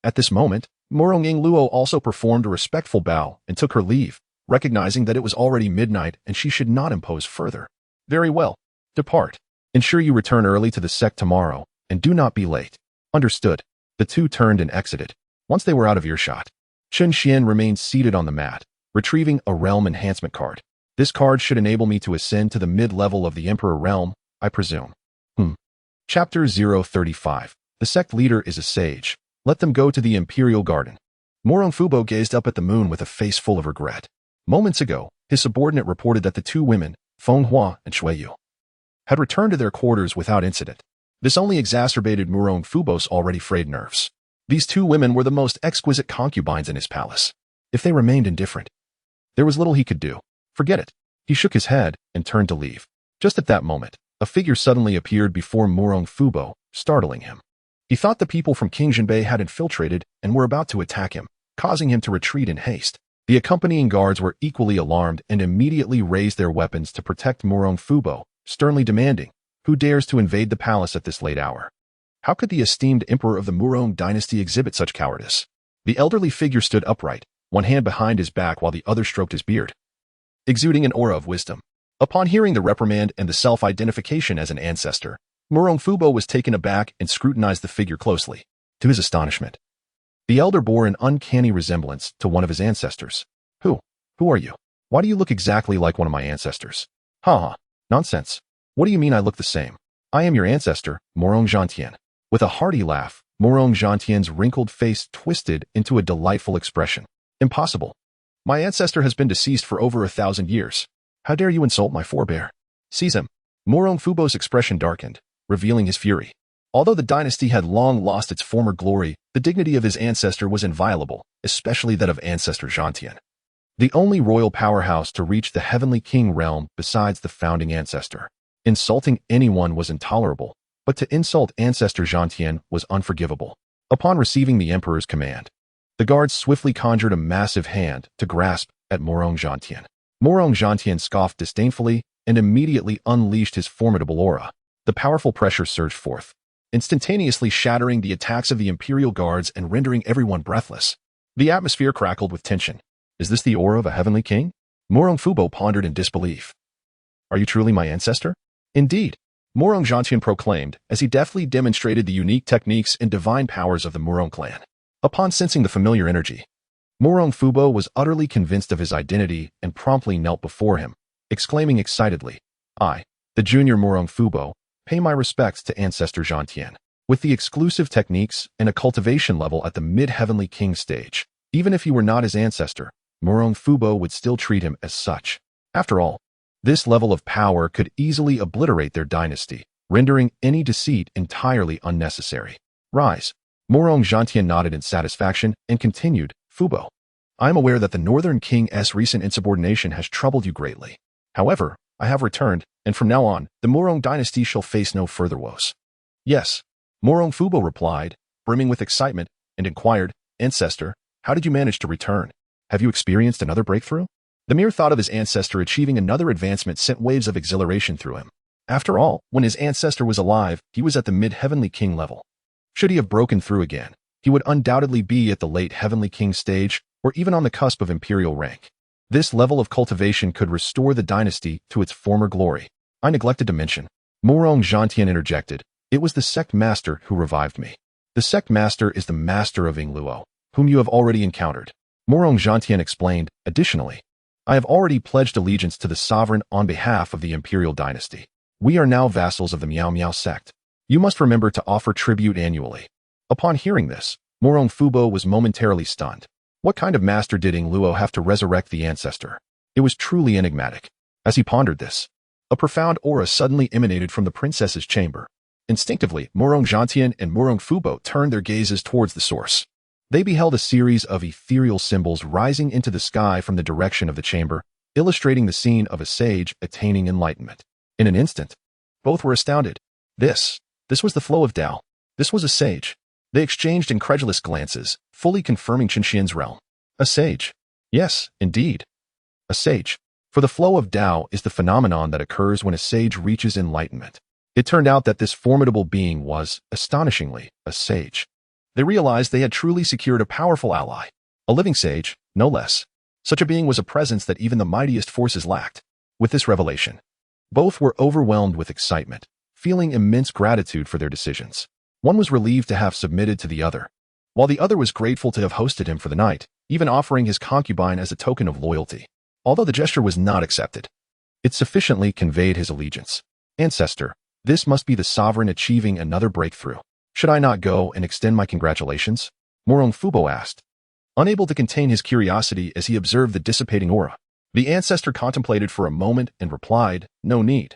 At this moment, Murong Ingluo also performed a respectful bow and took her leave, recognizing that it was already midnight and she should not impose further. "Very well. Depart. Ensure you return early to the sect tomorrow, and do not be late." Understood. The 2 turned and exited. Once they were out of earshot, Chen Xuan remained seated on the mat, retrieving a realm enhancement card. "This card should enable me to ascend to the mid-level of the Emperor realm, I presume." Chapter 035. The sect leader is a sage. Let them go to the Imperial Garden. Murong Fubo gazed up at the moon with a face full of regret. Moments ago, his subordinate reported that the 2 women, Feng Hua and Shui Yu, had returned to their quarters without incident. This only exacerbated Murong Fubo's already frayed nerves. These 2 women were the most exquisite concubines in his palace. If they remained indifferent, there was little he could do. Forget it. He shook his head and turned to leave. Just at that moment, a figure suddenly appeared before Murong Fubo, startling him. He thought the people from King Jinbei had infiltrated and were about to attack him, causing him to retreat in haste. The accompanying guards were equally alarmed and immediately raised their weapons to protect Murong Fubo, sternly demanding, "Who dares to invade the palace at this late hour?" How could the esteemed emperor of the Murong dynasty exhibit such cowardice? The elderly figure stood upright, one hand behind his back while the other stroked his beard, exuding an aura of wisdom. Upon hearing the reprimand and the self-identification as an ancestor, Murong Fubo was taken aback and scrutinized the figure closely. To his astonishment, the elder bore an uncanny resemblance to one of his ancestors. Who are you? Why do you look exactly like one of my ancestors?" "Ha. Nonsense. What do you mean I look the same? I am your ancestor, Murong Zhantian." With a hearty laugh, Murong Zhantian's wrinkled face twisted into a delightful expression. "Impossible. My ancestor has been deceased for over 1,000 years. How dare you insult my forebear? Seize him." Murong Fubo's expression darkened, revealing his fury. Although the dynasty had long lost its former glory, the dignity of his ancestor was inviolable, especially that of ancestor Zhantian, the only royal powerhouse to reach the heavenly king realm besides the founding ancestor. Insulting anyone was intolerable, but to insult ancestor Zhantian was unforgivable. Upon receiving the emperor's command, the guards swiftly conjured a massive hand to grasp at Murong Zhantian. Murong Zhantian scoffed disdainfully and immediately unleashed his formidable aura. The powerful pressure surged forth, instantaneously shattering the attacks of the imperial guards and rendering everyone breathless. The atmosphere crackled with tension. Is this the aura of a heavenly king? Murong Fubo pondered in disbelief. "Are you truly my ancestor?" "Indeed," Murong Zhantian proclaimed as he deftly demonstrated the unique techniques and divine powers of the Murong clan. Upon sensing the familiar energy, Murong Fubo was utterly convinced of his identity and promptly knelt before him, exclaiming excitedly, "I, the junior Murong Fubo, pay my respects to ancestor Zhantian." With the exclusive techniques and a cultivation level at the mid-heavenly king stage, even if he were not his ancestor, Murong Fubo would still treat him as such. After all, this level of power could easily obliterate their dynasty, rendering any deceit entirely unnecessary. "Rise." Murong Zhantian nodded in satisfaction and continued, "Fubo, I am aware that the Northern King's recent insubordination has troubled you greatly. However, I have returned, and from now on, the Murong dynasty shall face no further woes. Yes, Murong Fubo replied, brimming with excitement, and inquired, Ancestor, how did you manage to return? Have you experienced another breakthrough? The mere thought of his ancestor achieving another advancement sent waves of exhilaration through him. After all, when his ancestor was alive, he was at the mid-heavenly king level. Should he have broken through again, he would undoubtedly be at the late heavenly king stage, or even on the cusp of imperial rank. This level of cultivation could restore the dynasty to its former glory. I neglected to mention. Murong Zhantian interjected, it was the sect master who revived me. The sect master is the master of Yingluo, whom you have already encountered. Murong Zhantian explained, additionally, I have already pledged allegiance to the sovereign on behalf of the imperial dynasty. We are now vassals of the Miao Miao sect. You must remember to offer tribute annually. Upon hearing this, Murong Fubo was momentarily stunned. What kind of master did Yingluo have to resurrect the ancestor? It was truly enigmatic. As he pondered this, a profound aura suddenly emanated from the princess's chamber. Instinctively, Murong Zhantian and Murong Fubo turned their gazes towards the source. They beheld a series of ethereal symbols rising into the sky from the direction of the chamber, illustrating the scene of a sage attaining enlightenment. In an instant, both were astounded. This was the flow of Tao. This was a sage. They exchanged incredulous glances, fully confirming Chen Xuan's realm. A sage. Yes, indeed. A sage. For the flow of Tao is the phenomenon that occurs when a sage reaches enlightenment. It turned out that this formidable being was, astonishingly, a sage. They realized they had truly secured a powerful ally. A living sage, no less. Such a being was a presence that even the mightiest forces lacked. With this revelation, both were overwhelmed with excitement, feeling immense gratitude for their decisions. One was relieved to have submitted to the other, while the other was grateful to have hosted him for the night, even offering his concubine as a token of loyalty. Although the gesture was not accepted, it sufficiently conveyed his allegiance. Ancestor, this must be the sovereign achieving another breakthrough. Should I not go and extend my congratulations? Murong Fubo asked, unable to contain his curiosity as he observed the dissipating aura. The ancestor contemplated for a moment and replied, no need.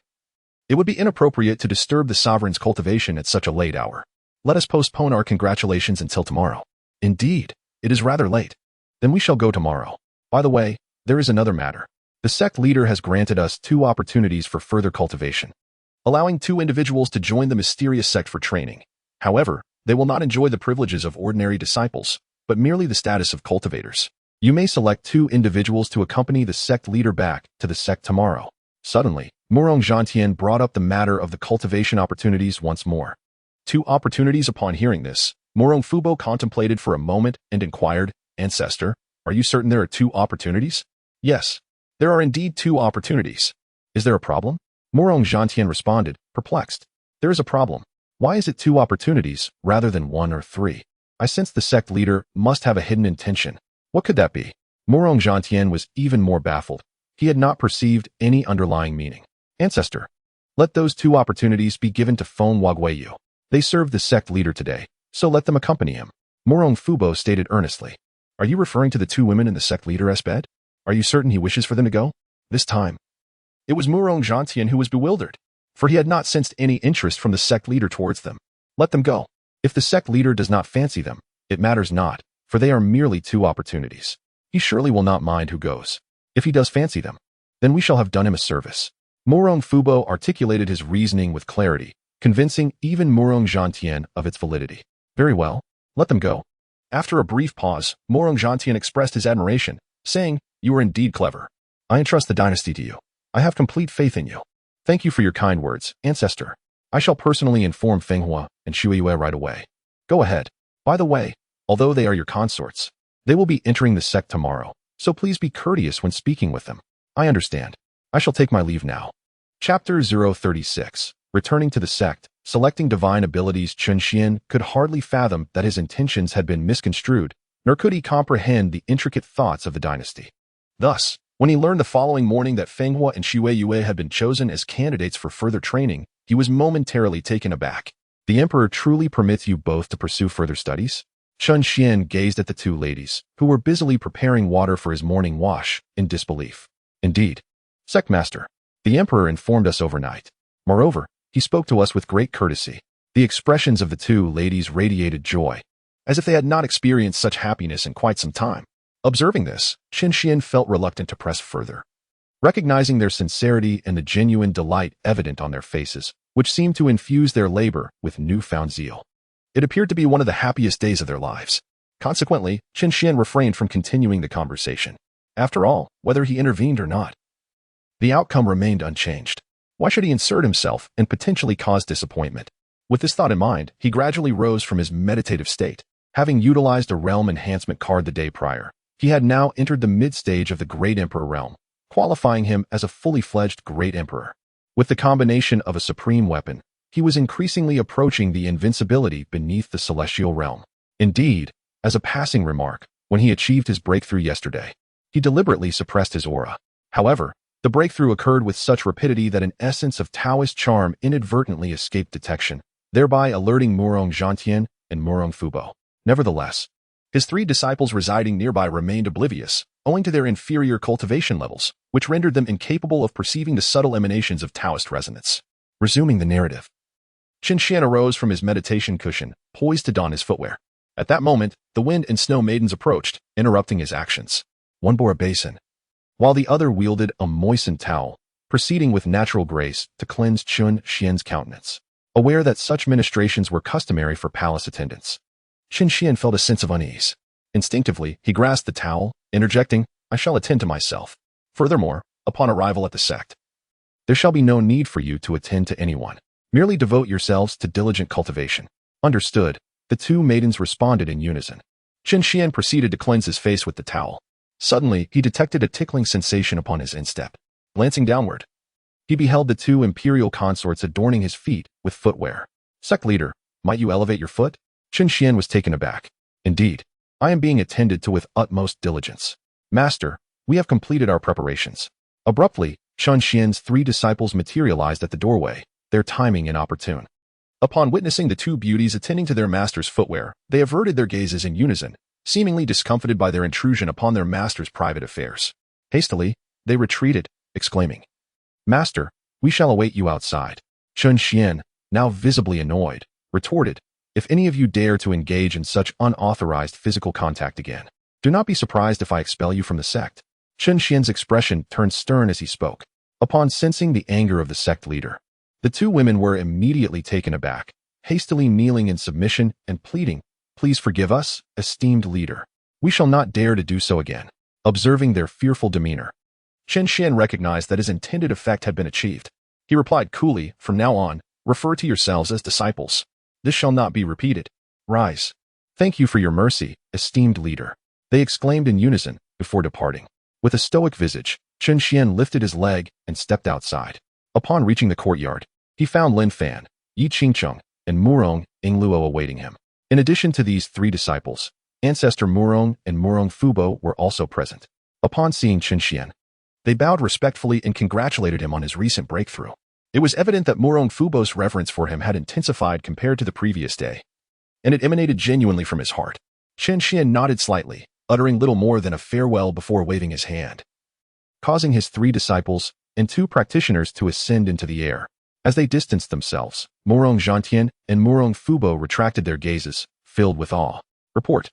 It would be inappropriate to disturb the sovereign's cultivation at such a late hour. Let us postpone our congratulations until tomorrow. Indeed, it is rather late. Then we shall go tomorrow. By the way, there is another matter. The sect leader has granted us 2 opportunities for further cultivation, allowing 2 individuals to join the mysterious sect for training. However, they will not enjoy the privileges of ordinary disciples, but merely the status of cultivators. You may select 2 individuals to accompany the sect leader back to the sect tomorrow. Suddenly, Murong Zhantian brought up the matter of the cultivation opportunities once more. 2 opportunities. Upon hearing this, Murong Fubo contemplated for a moment and inquired, Ancestor, are you certain there are 2 opportunities? Yes, there are indeed 2 opportunities. Is there a problem? Murong Zhantian responded, perplexed. There is a problem. Why is it 2 opportunities rather than 1 or 3? I sense the sect leader must have a hidden intention. What could that be? Murong Zhantian was even more baffled. He had not perceived any underlying meaning. Ancestor, let those 2 opportunities be given to Feng Wagweiyu. They served the sect leader today, so let them accompany him. Murong Fubo stated earnestly. Are you referring to the 2 women in the sect leader's bed? Are you certain he wishes for them to go? This time, it was Murong Zhantian who was bewildered, for he had not sensed any interest from the sect leader towards them. Let them go. If the sect leader does not fancy them, it matters not, for they are merely 2 opportunities. He surely will not mind who goes. If he does fancy them, then we shall have done him a service. Murong Fubo articulated his reasoning with clarity, convincing even Murong Zhantian of its validity. Very well, let them go. After a brief pause, Murong Zhantian expressed his admiration, saying, you are indeed clever. I entrust the dynasty to you. I have complete faith in you. Thank you for your kind words, Ancestor. I shall personally inform Fenghua and Shuiyue right away. Go ahead. By the way, although they are your consorts, they will be entering the sect tomorrow, so please be courteous when speaking with them. I understand. I shall take my leave now. Chapter 036. Returning to the sect, selecting divine abilities. Chen Xuan could hardly fathom that his intentions had been misconstrued, nor could he comprehend the intricate thoughts of the dynasty. Thus, when he learned the following morning that Fenghua and Shuiyue had been chosen as candidates for further training, he was momentarily taken aback. The emperor truly permits you both to pursue further studies? Chen Xuan gazed at the 2 ladies, who were busily preparing water for his morning wash, in disbelief. Indeed. Sectmaster, the emperor informed us overnight. Moreover, he spoke to us with great courtesy. The expressions of the 2 ladies radiated joy, as if they had not experienced such happiness in quite some time. Observing this, Chen Xuan felt reluctant to press further. recognizing their sincerity and the genuine delight evident on their faces, which seemed to infuse their labor with newfound zeal. It appeared to be one of the happiest days of their lives. Consequently, Chen Xuan refrained from continuing the conversation. After all, whether he intervened or not, the outcome remained unchanged. Why should he insert himself and potentially cause disappointment? With this thought in mind, he gradually rose from his meditative state. Having utilized a realm enhancement card the day prior, he had now entered the mid-stage of the Great Emperor realm, qualifying him as a fully fledged Great Emperor. With the combination of a supreme weapon, he was increasingly approaching the invincibility beneath the celestial realm. Indeed, as a passing remark, when he achieved his breakthrough yesterday, he deliberately suppressed his aura. However, the breakthrough occurred with such rapidity that an essence of Taoist charm inadvertently escaped detection, thereby alerting Murong Zhantian and Murong Fubo. Nevertheless, his three disciples residing nearby remained oblivious, owing to their inferior cultivation levels, which rendered them incapable of perceiving the subtle emanations of Taoist resonance. Resuming the narrative, Chen Xuan arose from his meditation cushion, poised to don his footwear. At that moment, the wind and snow maidens approached, interrupting his actions. One bore a basin, while the other wielded a moistened towel, proceeding with natural grace to cleanse Chen Xuan's countenance. Aware that such ministrations were customary for palace attendants, Chen Xuan felt a sense of unease. Instinctively, he grasped the towel, interjecting, "I shall attend to myself. Furthermore, upon arrival at the sect, there shall be no need for you to attend to anyone. Merely devote yourselves to diligent cultivation." Understood, the two maidens responded in unison. Chen Xuan proceeded to cleanse his face with the towel. Suddenly, he detected a tickling sensation upon his instep. Glancing downward, he beheld the two imperial consorts adorning his feet with footwear. "Sect leader, might you elevate your foot?" Chen Xuan was taken aback. "Indeed, I am being attended to with utmost diligence. Master, we have completed our preparations." Abruptly, Chen Xuan's three disciples materialized at the doorway, their timing inopportune. Upon witnessing the two beauties attending to their master's footwear, they averted their gazes in unison, seemingly discomfited by their intrusion upon their master's private affairs. Hastily, they retreated, exclaiming, "Master, we shall await you outside." Chen Xuan, now visibly annoyed, retorted, "If any of you dare to engage in such unauthorized physical contact again, do not be surprised if I expel you from the sect." Chen Xuan's expression turned stern as he spoke. Upon sensing the anger of the sect leader, the two women were immediately taken aback, hastily kneeling in submission and pleading, "Please forgive us, esteemed leader. We shall not dare to do so again." Observing their fearful demeanor, Chen Xuan recognized that his intended effect had been achieved. He replied coolly, "From now on, refer to yourselves as disciples. This shall not be repeated. Rise." "Thank you for your mercy, esteemed leader," they exclaimed in unison before departing. With a stoic visage, Chen Xuan lifted his leg and stepped outside. Upon reaching the courtyard, he found Lin Fan, Yi Qingcheng, and Murong Ingluo awaiting him. In addition to these three disciples, Ancestor Murong and Murong Fubo were also present. Upon seeing Chen Xuan, they bowed respectfully and congratulated him on his recent breakthrough. It was evident that Murong Fubo's reverence for him had intensified compared to the previous day, and it emanated genuinely from his heart. Chen Xuan nodded slightly, uttering little more than a farewell before waving his hand, causing his three disciples and two practitioners to ascend into the air. As they distanced themselves, Murong Zhantian and Murong Fubo retracted their gazes, filled with awe. "Report.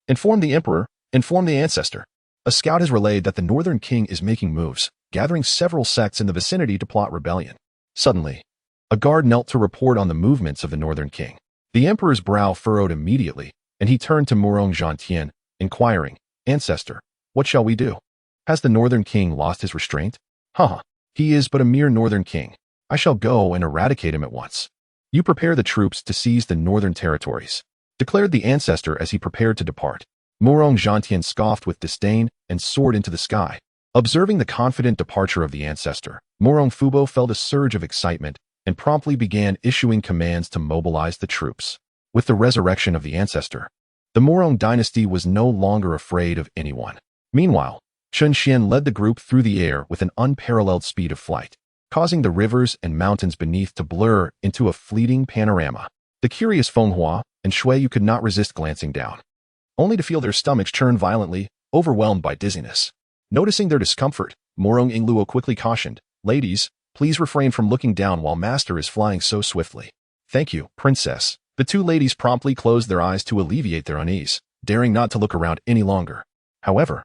Inform the Emperor, inform the Ancestor. A scout has relayed that the Northern King is making moves, gathering several sects in the vicinity to plot rebellion." Suddenly, a guard knelt to report on the movements of the Northern King. The Emperor's brow furrowed immediately, and he turned to Murong Zhantian, inquiring, "Ancestor, what shall we do? Has the Northern King lost his restraint?" "Haha, he is but a mere Northern King. I shall go and eradicate him at once. You prepare the troops to seize the northern territories," declared the Ancestor as he prepared to depart. Murong Zhantian scoffed with disdain and soared into the sky. Observing the confident departure of the Ancestor, Murong Fubo felt a surge of excitement and promptly began issuing commands to mobilize the troops. With the resurrection of the Ancestor, the Murong dynasty was no longer afraid of anyone. Meanwhile, Chen Xuan led the group through the air with an unparalleled speed of flight, causing the rivers and mountains beneath to blur into a fleeting panorama. The curious Fenghua and Shui could not resist glancing down, only to feel their stomachs churn violently, overwhelmed by dizziness. Noticing their discomfort, Murong Ingluo quickly cautioned, "Ladies, please refrain from looking down while Master is flying so swiftly." "Thank you, Princess." The two ladies promptly closed their eyes to alleviate their unease, daring not to look around any longer. However,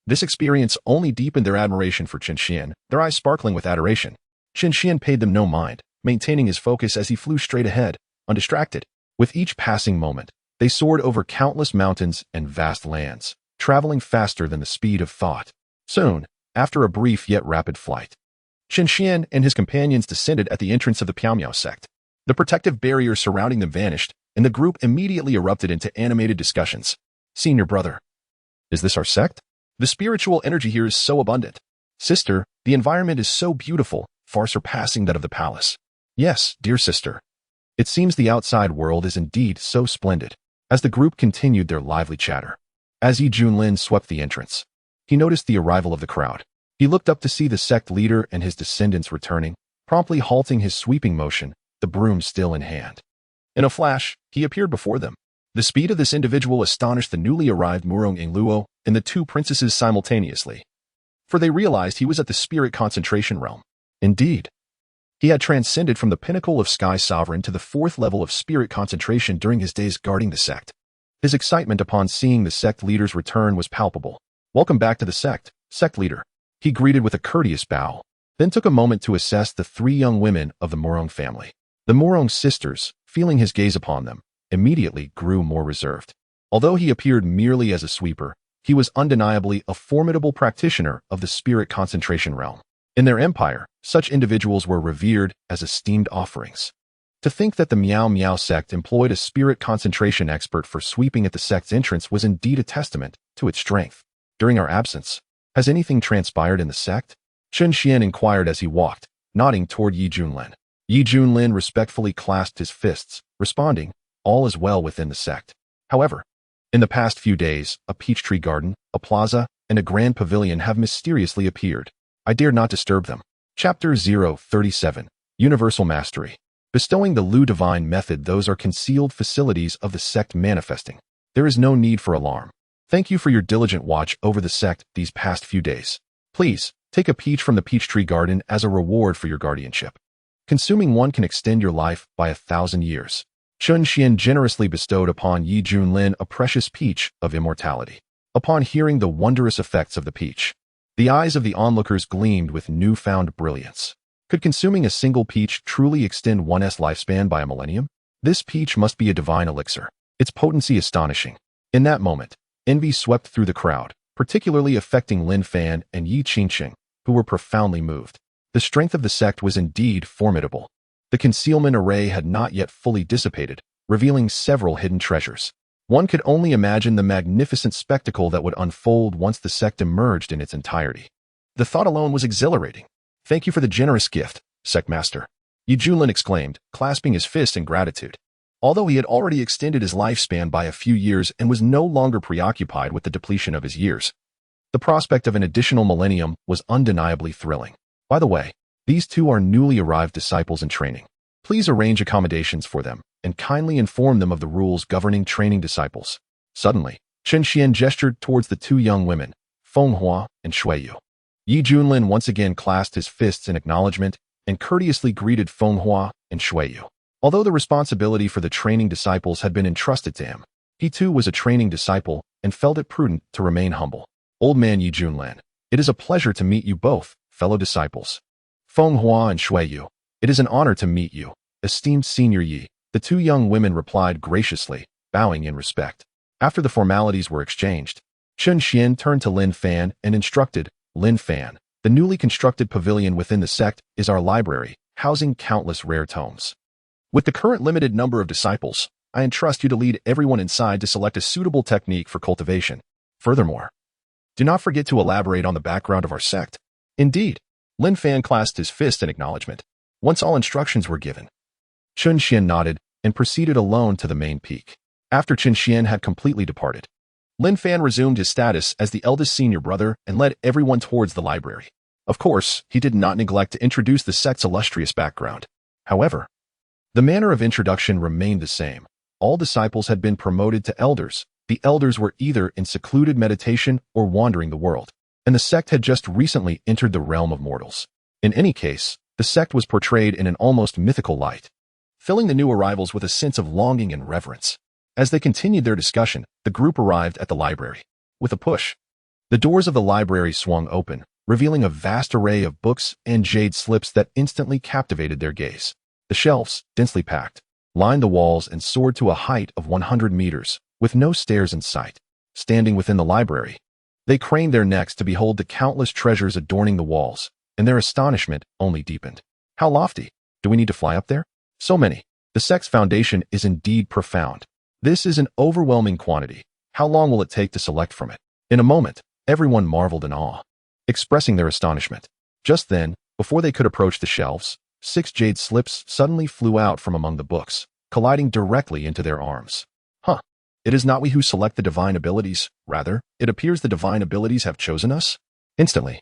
This experience only deepened their admiration for Chen Xuan, their eyes sparkling with adoration. Chen Xuan paid them no mind, maintaining his focus as he flew straight ahead, undistracted. With each passing moment, they soared over countless mountains and vast lands, traveling faster than the speed of thought. Soon, after a brief yet rapid flight, Chen Xuan and his companions descended at the entrance of the Misty Sect. The protective barrier surrounding them vanished, and the group immediately erupted into animated discussions. Senior brother, is this our sect? The spiritual energy here is so abundant. Sister, the environment is so beautiful, far surpassing that of the palace. Yes, dear sister. It seems the outside world is indeed so splendid. As the group continued their lively chatter, as Yi Junlin swept the entrance, he noticed the arrival of the crowd. He looked up to see the sect leader and his descendants returning, promptly halting his sweeping motion, the broom still in hand. In a flash, he appeared before them. The speed of this individual astonished the newly arrived Murong Ingluo and the two princesses simultaneously, for they realized he was at the spirit concentration realm. Indeed, he had transcended from the pinnacle of Sky Sovereign to the 4th level of spirit concentration during his days guarding the sect. His excitement upon seeing the sect leader's return was palpable. Welcome back to the sect, sect leader. He greeted with a courteous bow, then took a moment to assess the 3 young women of the Murong family. The Murong sisters, feeling his gaze upon them, immediately grew more reserved. Although he appeared merely as a sweeper, he was undeniably a formidable practitioner of the spirit concentration realm. In their empire, such individuals were revered as esteemed offerings. To think that the Miao Miao sect employed a spirit concentration expert for sweeping at the sect's entrance was indeed a testament to its strength. During our absence, has anything transpired in the sect? Chen Xuan inquired as he walked, nodding toward Yi Junlin. Yi Junlin respectfully clasped his fists, responding, all is well within the sect. However, in the past few days, a peach tree garden, a and a grand pavilion have mysteriously appeared. I dare not disturb them. Chapter 037, Universal Mastery. Bestowing the Lu Divine Method, those are concealed facilities of the sect manifesting. There is no need for alarm. Thank you for your diligent watch over the sect these past few days. Please, take a peach from the peach tree garden as a reward for your guardianship. Consuming one can extend your life by 1,000 years. Chen Xuan generously bestowed upon Yi Junlin a precious peach of immortality. Upon hearing the wondrous effects of the peach, the eyes of the onlookers gleamed with newfound brilliance. Could consuming a single peach truly extend one's lifespan by a millennium? This peach must be a divine elixir, its potency astonishing. In that moment, envy swept through the crowd, particularly affecting Lin Fan and Yi Qingqing, who were profoundly moved. The strength of the sect was indeed formidable. The concealment array had not yet fully dissipated, revealing several hidden treasures. One could only imagine the magnificent spectacle that would unfold once the sect emerged in its entirety. The thought alone was exhilarating. Thank you for the generous gift, Sect Master. Yi Junlin exclaimed, clasping his fist in gratitude. Although he had already extended his lifespan by a few years and was no longer preoccupied with the depletion of his years, the prospect of an additional millennium was undeniably thrilling. By the way, these 2 are newly arrived disciples in training. Please arrange accommodations for them and kindly inform them of the rules governing training disciples. Suddenly, Chen Xuan gestured towards the 2 young women, Feng Hua and Shuiyu. Yi Junlin once again clasped his fists in acknowledgement and courteously greeted Feng Hua and Shuiyu. Although the responsibility for the training disciples had been entrusted to him, he too was a training disciple and felt it prudent to remain humble. Old man Yi Junlin, it is a pleasure to meet you both, fellow disciples. Feng Hua and Shuiyu, it is an honor to meet you, esteemed Senior Yi. The 2 young women replied graciously, bowing in respect. After the formalities were exchanged, Chen Xuan turned to Lin Fan and instructed, Lin Fan, the newly constructed pavilion within the sect is our library, housing countless rare tomes. With the current limited number of disciples, I entrust you to lead everyone inside to select a suitable technique for cultivation. Furthermore, do not forget to elaborate on the background of our sect. Indeed, Lin Fan clasped his fist in acknowledgement. Once all instructions were given, Chen Xuan nodded and proceeded alone to the main peak. After Chen Xuan had completely departed, Lin Fan resumed his status as the eldest senior brother and led everyone towards the library. Of course, he did not neglect to introduce the sect's illustrious background. However, the manner of introduction remained the same. All disciples had been promoted to elders. The elders were either in secluded meditation or wandering the world, and the sect had just recently entered the realm of mortals. In any case, the sect was portrayed in an almost mythical light, filling the new arrivals with a sense of longing and reverence. As they continued their discussion, the group arrived at the library. With a push, The doors of the library swung open, revealing a vast array of books and jade slips that instantly captivated their gaze. The shelves, densely packed, lined the walls and soared to a height of 100 meters, with no stairs in sight. Standing within the library, they craned their necks to behold the countless treasures adorning the walls, and their astonishment only deepened. How lofty! Do we need to fly up there? So many. The sect's foundation is indeed profound. This is an overwhelming quantity. How long will it take to select from it? In a moment, everyone marveled in awe, expressing their astonishment. Just then, before they could approach the shelves, 6 jade slips suddenly flew out from among the books, colliding directly into their arms. Huh. It is not we who select the divine abilities. Rather, it appears the divine abilities have chosen us. Instantly,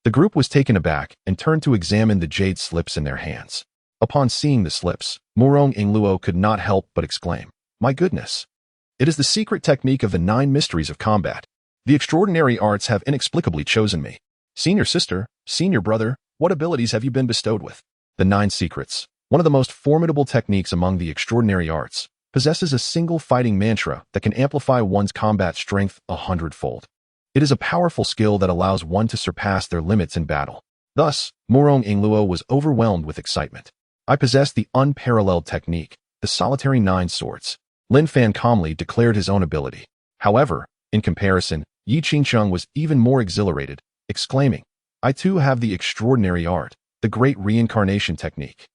the group was taken aback and turned to examine the jade slips in their hands. Upon seeing the slips, Murong Ingluo could not help but exclaim, "My goodness! It is the secret technique of the 9 mysteries of combat. The extraordinary arts have inexplicably chosen me. Senior sister, senior brother, what abilities have you been bestowed with?" The 9 secrets, one of the most formidable techniques among the extraordinary arts, possesses a single fighting mantra that can amplify one's combat strength 100-fold. It is a powerful skill that allows one to surpass their limits in battle. Thus, Murong Ingluo was overwhelmed with excitement. "I possess the unparalleled technique, the solitary 9 swords." Lin Fan calmly declared his own ability. However, in comparison, Yi Qingcheng was even more exhilarated, exclaiming, "I too have the extraordinary art, the great reincarnation technique."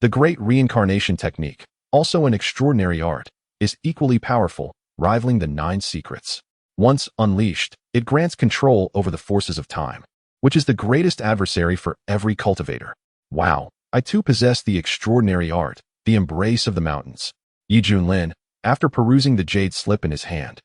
The great reincarnation technique, also an extraordinary art, is equally powerful, rivaling the 9 secrets. Once unleashed, it grants control over the forces of time, which is the greatest adversary for every cultivator. Wow, I too possess the extraordinary art, the embrace of the mountains. Yi Junlin, after perusing the jade slip in his hand,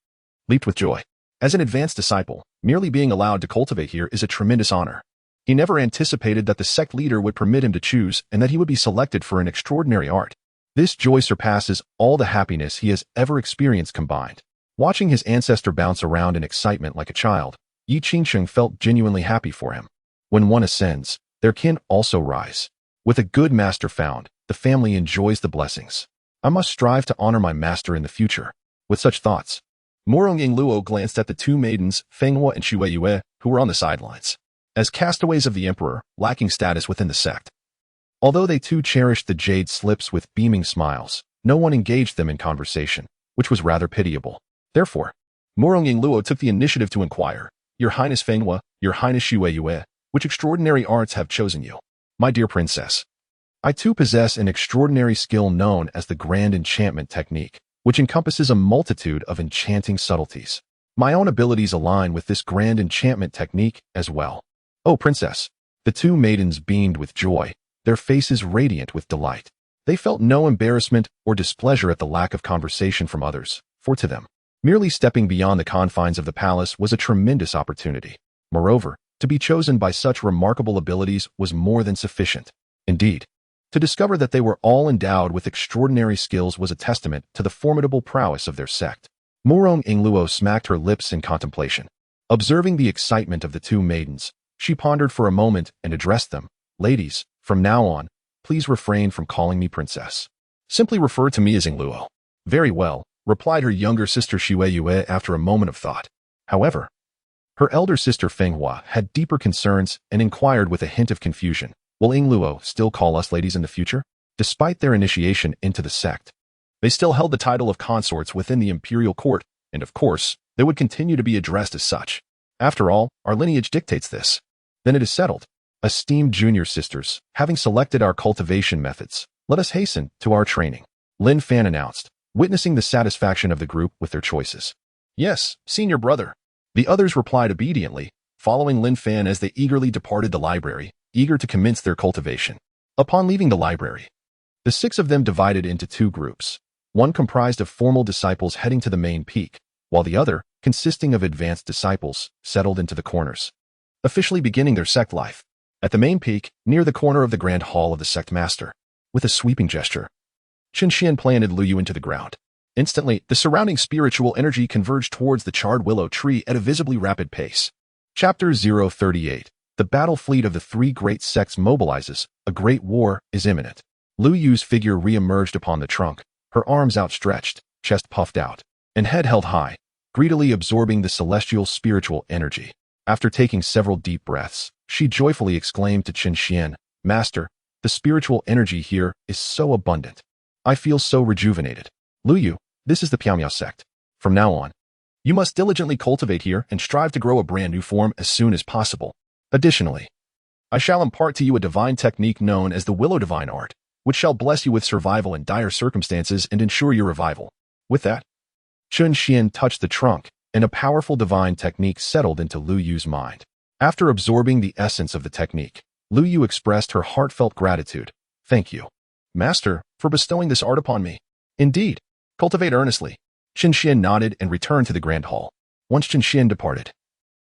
leaped with joy. As an advanced disciple, merely being allowed to cultivate here is a tremendous honor. He never anticipated that the sect leader would permit him to choose and that he would be selected for an extraordinary art. This joy surpasses all the happiness he has ever experienced combined. Watching his ancestor bounce around in excitement like a child, Yi Qingcheng felt genuinely happy for him. When one ascends, their kin also rise. With a good master found, the family enjoys the blessings. I must strive to honor my master in the future. With such thoughts, Murong Ingluo glanced at the 2 maidens, Fenghua and Xue Yue, who were on the sidelines, as castaways of the emperor, lacking status within the sect. Although they too cherished the jade slips with beaming smiles, no one engaged them in conversation, which was rather pitiable. Therefore, Murong Ingluo took the initiative to inquire, "Your Highness Fenghua, Your Highness Xue Yue, which extraordinary arts have chosen you?" "My dear princess, I too possess an extraordinary skill known as the Grand Enchantment Technique, which encompasses a multitude of enchanting subtleties. My own abilities align with this Grand Enchantment Technique as well." "Oh, princess!" The 2 maidens beamed with joy, their faces radiant with delight. They felt no embarrassment or displeasure at the lack of conversation from others, for to them, merely stepping beyond the confines of the palace was a tremendous opportunity. Moreover, to be chosen by such remarkable abilities was more than sufficient. Indeed, to discover that they were all endowed with extraordinary skills was a testament to the formidable prowess of their sect. Murong Ingluo smacked her lips in contemplation. Observing the excitement of the 2 maidens, she pondered for a moment and addressed them. "Ladies, from now on, please refrain from calling me princess. Simply refer to me as Ingluo." "Very well," replied her younger sister Xue Yue after a moment of thought. However, her elder sister Fenghua had deeper concerns and inquired with a hint of confusion, "Will Ingluo still call us ladies in the future?" Despite their initiation into the sect, they still held the title of consorts within the imperial court, and of course, they would continue to be addressed as such. After all, our lineage dictates this. "Then it is settled. Esteemed junior sisters, having selected our cultivation methods, let us hasten to our training," Lin Fan announced, witnessing the satisfaction of the group with their choices. "Yes, senior brother." The others replied obediently, following Lin Fan as they eagerly departed the library, eager to commence their cultivation. Upon leaving the library, the 6 of them divided into 2 groups. One comprised of formal disciples heading to the main peak, while the other, consisting of advanced disciples, settled into the corners, officially beginning their sect life. At the main peak, near the corner of the grand hall of the sect master, with a sweeping gesture, Chen Xuan planted Lu Yu into the ground. Instantly, the surrounding spiritual energy converged towards the charred willow tree at a visibly rapid pace. Chapter 038. The battle fleet of the 3 great sects mobilizes. A great war is imminent. Lu Yu's figure re-emerged upon the trunk, her arms outstretched, chest puffed out, and head held high, greedily absorbing the celestial spiritual energy. After taking several deep breaths, she joyfully exclaimed to Chen Xuan, "Master, the spiritual energy here is so abundant. I feel so rejuvenated. Lu Yu, this is the Piaomiao sect. From now on, you must diligently cultivate here and strive to grow a brand new form as soon as possible. Additionally, I shall impart to you a divine technique known as the Willow Divine Art, which shall bless you with survival in dire circumstances and ensure your revival." With that, Chen Xuan touched the trunk, and a powerful divine technique settled into Lu Yu's mind. After absorbing the essence of the technique, Lu Yu expressed her heartfelt gratitude. "Thank you, Master, for bestowing this art upon me. Indeed, cultivate earnestly." Chen Xuan nodded and returned to the grand hall. Once Chen Xuan departed,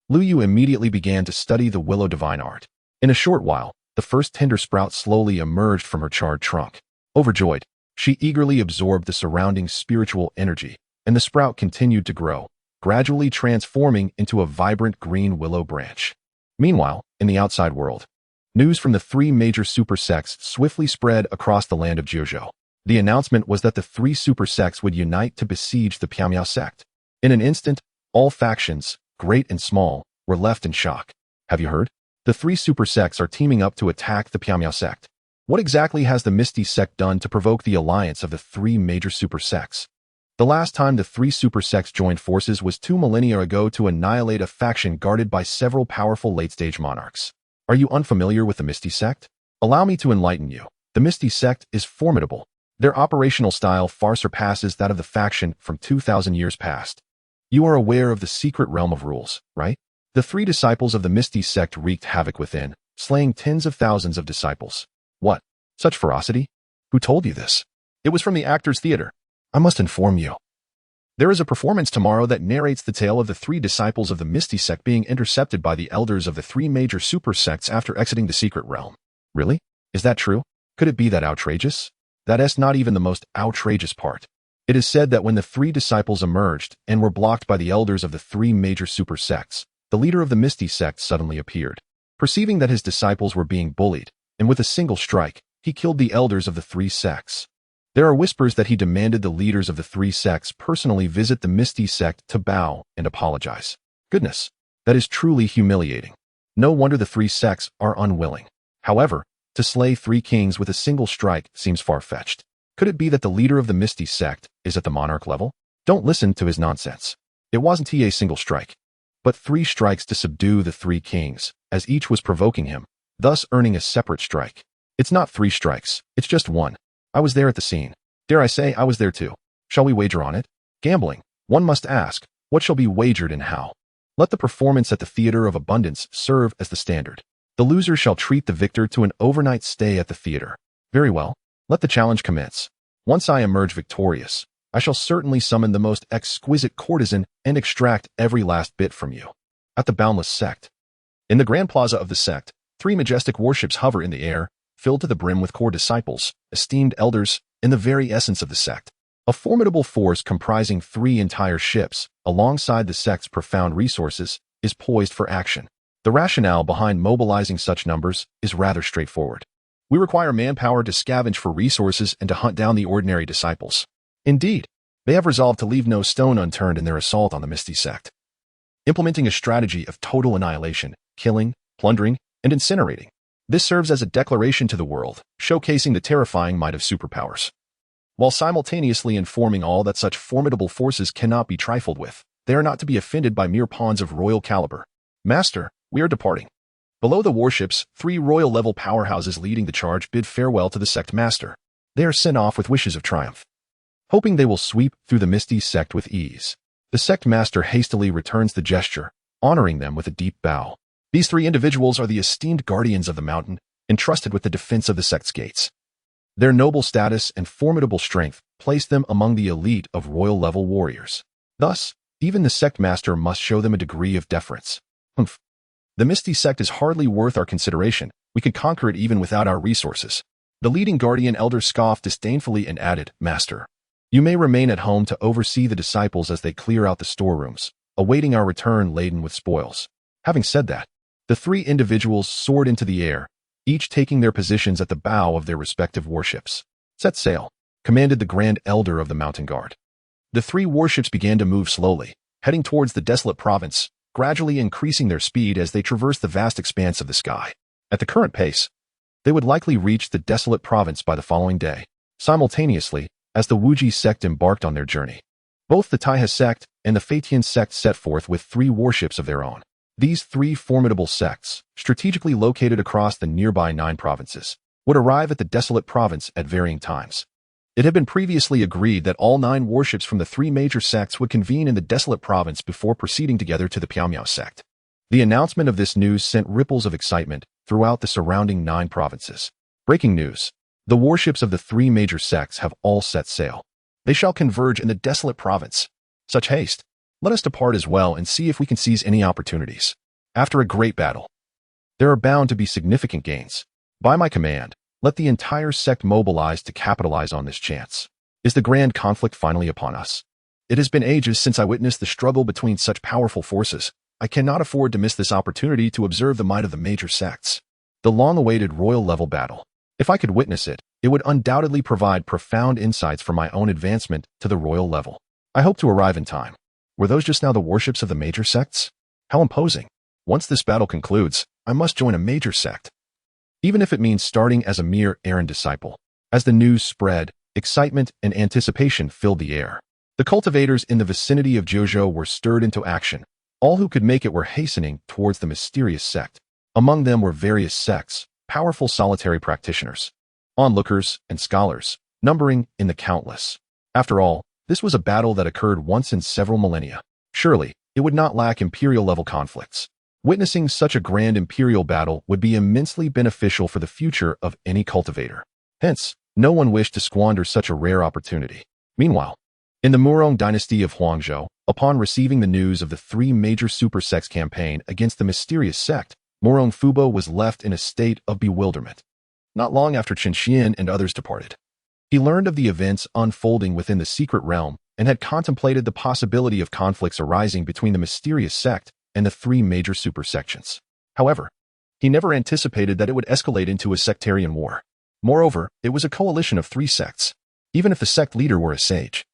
Lu Yu immediately began to study the Willow Divine Art. In a short while, the first tender sprout slowly emerged from her charred trunk. Overjoyed, she eagerly absorbed the surrounding spiritual energy, and the sprout continued to grow, gradually transforming into a vibrant green willow branch. Meanwhile, in the outside world, news from the three major super sects swiftly spread across the land of Jiuzhou. The announcement was that the three super sects would unite to besiege the Piaomiao sect. In an instant, all factions, great and small, were left in shock. "Have you heard? The three super sects are teaming up to attack the Piaomiao sect. What exactly has the Misty Sect done to provoke the alliance of the three major super sects? The last time the three super sects joined forces was 2 millennia ago to annihilate a faction guarded by several powerful late-stage monarchs. Are you unfamiliar with the Misty Sect? Allow me to enlighten you. The Misty Sect is formidable. Their operational style far surpasses that of the faction from 2,000 years past. You are aware of the secret realm of rules, right? The three disciples of the Misty Sect wreaked havoc within, slaying tens of thousands of disciples. What? Such ferocity? Who told you this? It was from the Actors' Theater. I must inform you. There is a performance tomorrow that narrates the tale of the three disciples of the Misty Sect being intercepted by the elders of the three major super sects after exiting the secret realm. Really? Is that true? Could it be that outrageous? That is not even the most outrageous part. It is said that when the three disciples emerged and were blocked by the elders of the three major super sects, the leader of the Misty Sect suddenly appeared. Perceiving that his disciples were being bullied, and with a single strike, he killed the elders of the three sects. There are whispers that he demanded the leaders of the three sects personally visit the Misty Sect to bow and apologize. Goodness, that is truly humiliating. No wonder the three sects are unwilling. However, to slay three kings with a single strike seems far-fetched. Could it be that the leader of the Misty Sect is at the monarch level? Don't listen to his nonsense. It wasn't a single strike, but 3 strikes to subdue the 3 kings, as each was provoking him, thus earning a separate strike. It's not 3 strikes, it's just 1. I was there at the scene. Dare I say I was there too. Shall we wager on it? Gambling. One must ask, what shall be wagered and how? Let the performance at the Theater of Abundance serve as the standard. The loser shall treat the victor to an overnight stay at the theater. Very well, let the challenge commence. Once I emerge victorious, I shall certainly summon the most exquisite courtesan and extract every last bit from you. At the Boundless Sect. In the Grand Plaza of the sect, 3 majestic warships hover in the air, filled to the brim with core disciples, esteemed elders, and the very essence of the sect. A formidable force comprising 3 entire ships, alongside the sect's profound resources, is poised for action. The rationale behind mobilizing such numbers is rather straightforward. We require manpower to scavenge for resources and to hunt down the ordinary disciples. Indeed, they have resolved to leave no stone unturned in their assault on the Misty Sect, implementing a strategy of total annihilation, killing, plundering, and incinerating. This serves as a declaration to the world, showcasing the terrifying might of superpowers, while simultaneously informing all that such formidable forces cannot be trifled with. They are not to be offended by mere pawns of royal caliber. Master, we are departing. Below the warships, 3 royal-level powerhouses leading the charge bid farewell to the sect master. They are sent off with wishes of triumph, hoping they will sweep through the Misty Sect with ease. The sect master hastily returns the gesture, honoring them with a deep bow. These 3 individuals are the esteemed guardians of the mountain, entrusted with the defense of the sect's gates. Their noble status and formidable strength place them among the elite of royal-level warriors. Thus, even the sect master must show them a degree of deference. Humph. The Misty Sect is hardly worth our consideration. We could conquer it even without our resources. The leading guardian elder scoffed disdainfully and added, Master, you may remain at home to oversee the disciples as they clear out the storerooms, awaiting our return laden with spoils. Having said that, the 3 individuals soared into the air, each taking their positions at the bow of their respective warships. Set sail, commanded the Grand Elder of the Mountain Guard. The 3 warships began to move slowly, heading towards the desolate province, gradually increasing their speed as they traversed the vast expanse of the sky. At the current pace, they would likely reach the desolate province by the following day, simultaneously as the Wuji sect embarked on their journey. Both the Taihe sect and the Feitian sect set forth with 3 warships of their own. These 3 formidable sects, strategically located across the nearby 9 provinces, would arrive at the desolate province at varying times. It had been previously agreed that all 9 warships from the 3 major sects would convene in the desolate province before proceeding together to the Piaomiao sect. The announcement of this news sent ripples of excitement throughout the surrounding 9 provinces. Breaking news. The warships of the 3 major sects have all set sail. They shall converge in the desolate province. Such haste. Let us depart as well and see if we can seize any opportunities. After a great battle, there are bound to be significant gains. By my command, let the entire sect mobilize to capitalize on this chance. Is the grand conflict finally upon us? It has been ages since I witnessed the struggle between such powerful forces. I cannot afford to miss this opportunity to observe the might of the major sects. The long-awaited royal-level battle. If I could witness it, it would undoubtedly provide profound insights for my own advancement to the royal level. I hope to arrive in time. Were those just now the warships of the major sects? How imposing. Once this battle concludes, I must join a major sect. Even if it means starting as a mere errand disciple. As the news spread, excitement and anticipation filled the air. The cultivators in the vicinity of Jiuzhou were stirred into action. All who could make it were hastening towards the mysterious sect. Among them were various sects, powerful solitary practitioners, onlookers, and scholars, numbering in the countless. After all, this was a battle that occurred once in several millennia. Surely, it would not lack imperial-level conflicts. Witnessing such a grand imperial battle would be immensely beneficial for the future of any cultivator. Hence, no one wished to squander such a rare opportunity. Meanwhile, in the Murong dynasty of Huangzhou, upon receiving the news of the 3 major super sects campaign against the mysterious sect, Murong Fubo was left in a state of bewilderment. Not long after Chen Xuan and others departed, he learned of the events unfolding within the secret realm and had contemplated the possibility of conflicts arising between the mysterious sect and the 3 major super sections. However, he never anticipated that it would escalate into a sectarian war. Moreover, it was a coalition of 3 sects. Even if the sect leader were a sage,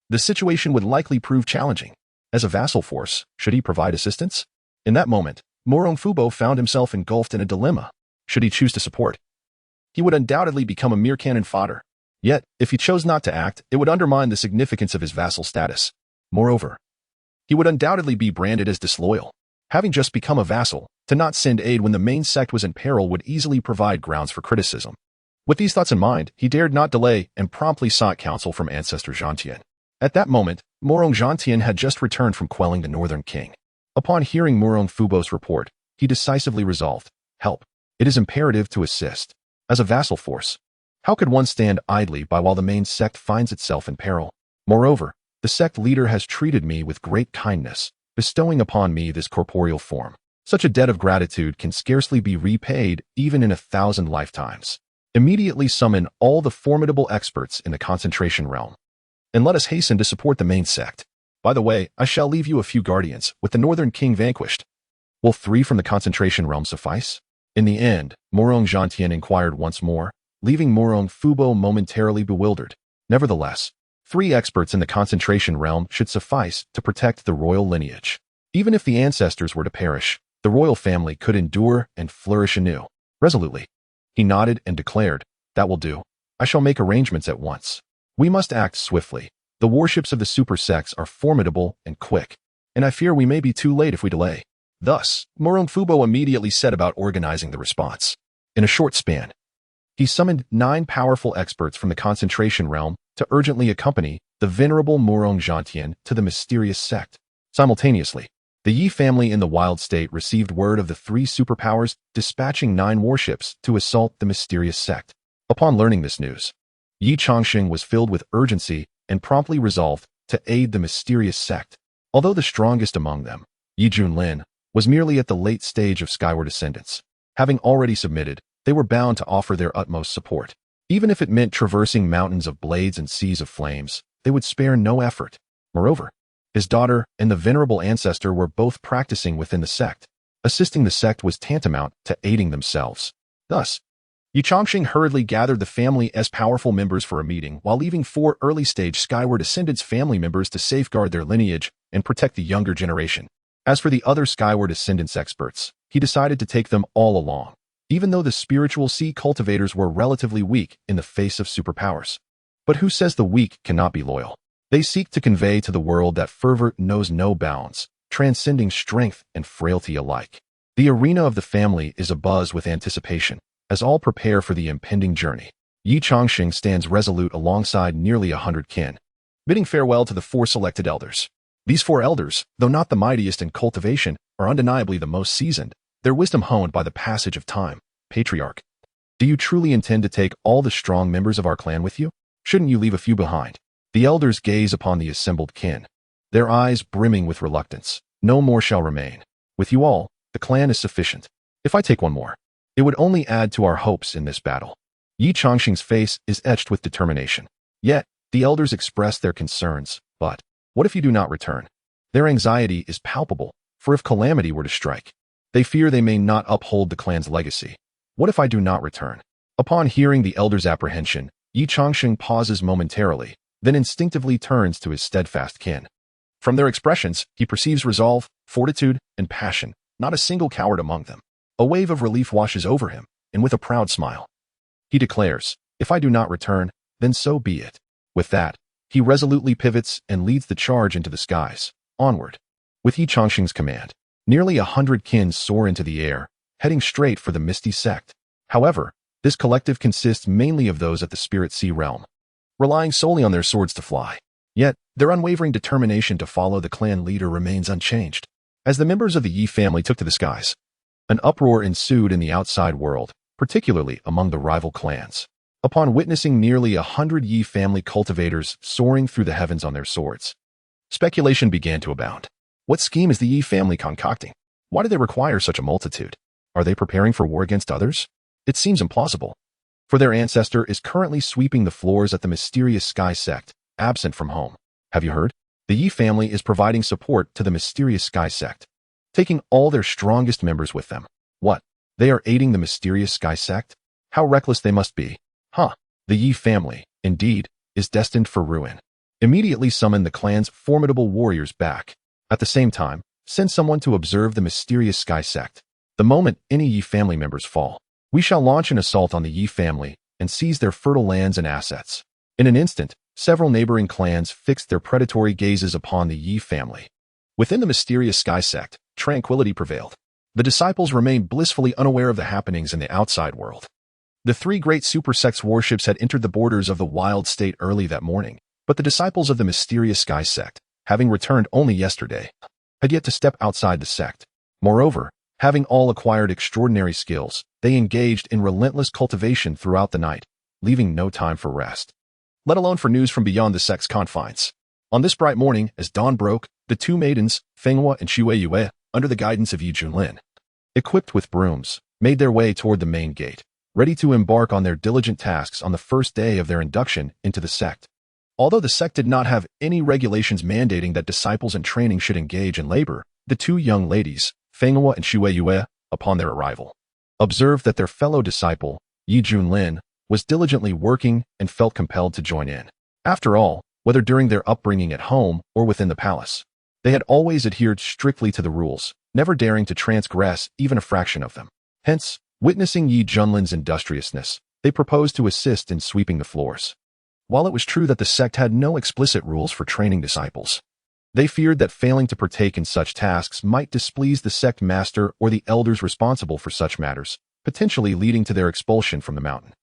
the situation would likely prove challenging. As a vassal force, should he provide assistance? In that moment, Murong Fubo found himself engulfed in a dilemma. Should he choose to support, he would undoubtedly become a mere cannon fodder. Yet, if he chose not to act, it would undermine the significance of his vassal status. Moreover, he would undoubtedly be branded as disloyal. Having just become a vassal, to not send aid when the main sect was in peril would easily provide grounds for criticism. With these thoughts in mind, he dared not delay and promptly sought counsel from ancestor Zhantian. At that moment, Murong Zhantian had just returned from quelling the Northern King. Upon hearing Murong Fubo's report, he decisively resolved, help. It is imperative to assist. As a vassal force, how could one stand idly by while the main sect finds itself in peril? Moreover, the sect leader has treated me with great kindness, bestowing upon me this corporeal form. Such a debt of gratitude can scarcely be repaid even in 1,000 lifetimes. Immediately summon all the formidable experts in the concentration realm, and let us hasten to support the main sect. By the way, I shall leave you a few guardians, with the Northern King vanquished. Will 3 from the concentration realm suffice? In the end, Murong Zhantian inquired once more, leaving Murong Fubo momentarily bewildered. Nevertheless, 3 experts in the concentration realm should suffice to protect the royal lineage. Even if the ancestors were to perish, the royal family could endure and flourish anew. Resolutely, he nodded and declared, that will do. I shall make arrangements at once. We must act swiftly. The warships of the super sects are formidable and quick, and I fear we may be too late if we delay. Thus, Murong Fubo immediately set about organizing the response. In a short span, he summoned 9 powerful experts from the concentration realm to urgently accompany the venerable Murong Zhantian to the mysterious sect. Simultaneously, the Yi family in the Wild State received word of the 3 superpowers dispatching 9 warships to assault the mysterious sect. Upon learning this news, Yi Chongxing was filled with urgency and promptly resolved to aid the mysterious sect. Although the strongest among them, Yi Junlin, was merely at the late stage of skyward ascendance. Having already submitted, they were bound to offer their utmost support. Even if it meant traversing mountains of blades and seas of flames, they would spare no effort. Moreover, his daughter and the venerable ancestor were both practicing within the sect. Assisting the sect was tantamount to aiding themselves. Thus, Yi Chongxing hurriedly gathered the family as powerful members for a meeting while leaving 4 early-stage skyward ascendants family members to safeguard their lineage and protect the younger generation. As for the other skyward ascendance experts, he decided to take them all along, even though the spiritual sea cultivators were relatively weak in the face of superpowers. But who says the weak cannot be loyal? They seek to convey to the world that fervor knows no bounds, transcending strength and frailty alike. The arena of the family is abuzz with anticipation, as all prepare for the impending journey. Yi Changxing stands resolute alongside nearly 100 kin, bidding farewell to the 4 selected elders. These 4 elders, though not the mightiest in cultivation, are undeniably the most seasoned, their wisdom honed by the passage of time. Patriarch, do you truly intend to take all the strong members of our clan with you? Shouldn't you leave a few behind? The elders gaze upon the assembled kin, their eyes brimming with reluctance. No more shall remain. With you all, the clan is sufficient. If I take one more, it would only add to our hopes in this battle. Yi Changxing's face is etched with determination. Yet, the elders express their concerns. But what if you do not return? Their anxiety is palpable, for if calamity were to strike, they fear they may not uphold the clan's legacy. What if I do not return? Upon hearing the elders' apprehension, Yi Changxing pauses momentarily, then instinctively turns to his steadfast kin. From their expressions, he perceives resolve, fortitude, and passion, not a single coward among them. A wave of relief washes over him, and with a proud smile, he declares, if I do not return, then so be it. With that, he resolutely pivots and leads the charge into the skies, onward. With Yi Changxing's command, nearly 100 kin soar into the air, heading straight for the Misty Sect. However, this collective consists mainly of those at the Spirit Sea realm, relying solely on their swords to fly. Yet, their unwavering determination to follow the clan leader remains unchanged. As the members of the Yi family took to the skies, an uproar ensued in the outside world, particularly among the rival clans. Upon witnessing nearly 100 Yi family cultivators soaring through the heavens on their swords, speculation began to abound. What scheme is the Yi family concocting? Why do they require such a multitude? Are they preparing for war against others? It seems implausible, for their ancestor is currently sweeping the floors at the mysterious Sky Sect, absent from home. Have you heard? The Yi family is providing support to the mysterious Sky Sect, taking all their strongest members with them. What? They are aiding the mysterious Sky Sect? How reckless they must be. Huh. The Yi family, indeed, is destined for ruin. Immediately summon the clan's formidable warriors back. At the same time, send someone to observe the mysterious Sky Sect. The moment any Yi family members fall, we shall launch an assault on the Yi family and seize their fertile lands and assets. In an instant, several neighboring clans fixed their predatory gazes upon the Yi family. Within the mysterious Sky Sect, tranquility prevailed. The disciples remained blissfully unaware of the happenings in the outside world. The 3 great super sects warships had entered the borders of the wild state early that morning, but the disciples of the mysterious Sky Sect, having returned only yesterday, had yet to step outside the sect. Moreover, having all acquired extraordinary skills, they engaged in relentless cultivation throughout the night, leaving no time for rest, let alone for news from beyond the sect's confines. On this bright morning, as dawn broke, the 2 maidens, Fenghua and Xue Yue, under the guidance of Yi Junlin, equipped with brooms, made their way toward the main gate, ready to embark on their diligent tasks on the first day of their induction into the sect. Although the sect did not have any regulations mandating that disciples in training should engage in labor, the 2 young ladies, Fenghua and Xue Yue, upon their arrival, observed that their fellow disciple, Yi Junlin, was diligently working and felt compelled to join in. After all, whether during their upbringing at home or within the palace, they had always adhered strictly to the rules, never daring to transgress even a fraction of them. Hence, witnessing Yi Junlin's industriousness, they proposed to assist in sweeping the floors. While it was true that the sect had no explicit rules for training disciples, they feared that failing to partake in such tasks might displease the sect master or the elders responsible for such matters, potentially leading to their expulsion from the mountain.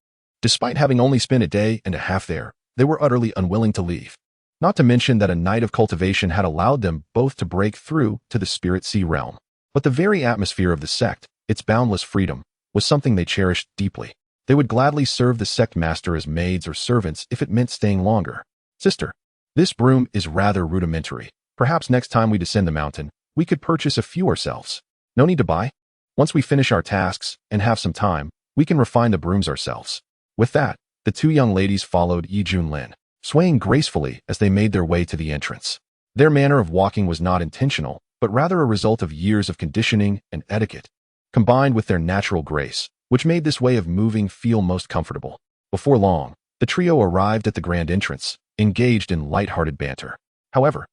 Despite having only spent a day and a half there, they were utterly unwilling to leave. Not to mention that a night of cultivation had allowed them both to break through to the Spirit Sea realm. But the very atmosphere of the sect, its boundless freedom, was something they cherished deeply. They would gladly serve the sect master as maids or servants if it meant staying longer. Sister, this broom is rather rudimentary. Perhaps next time we descend the mountain, we could purchase a few ourselves. No need to buy. Once we finish our tasks and have some time, we can refine the brooms ourselves. With that, the 2 young ladies followed Yi Junlin, swaying gracefully as they made their way to the entrance. Their manner of walking was not intentional, but rather a result of years of conditioning and etiquette, combined with their natural grace, which made this way of moving feel most comfortable. Before long, the trio arrived at the grand entrance, engaged in light-hearted banter. However,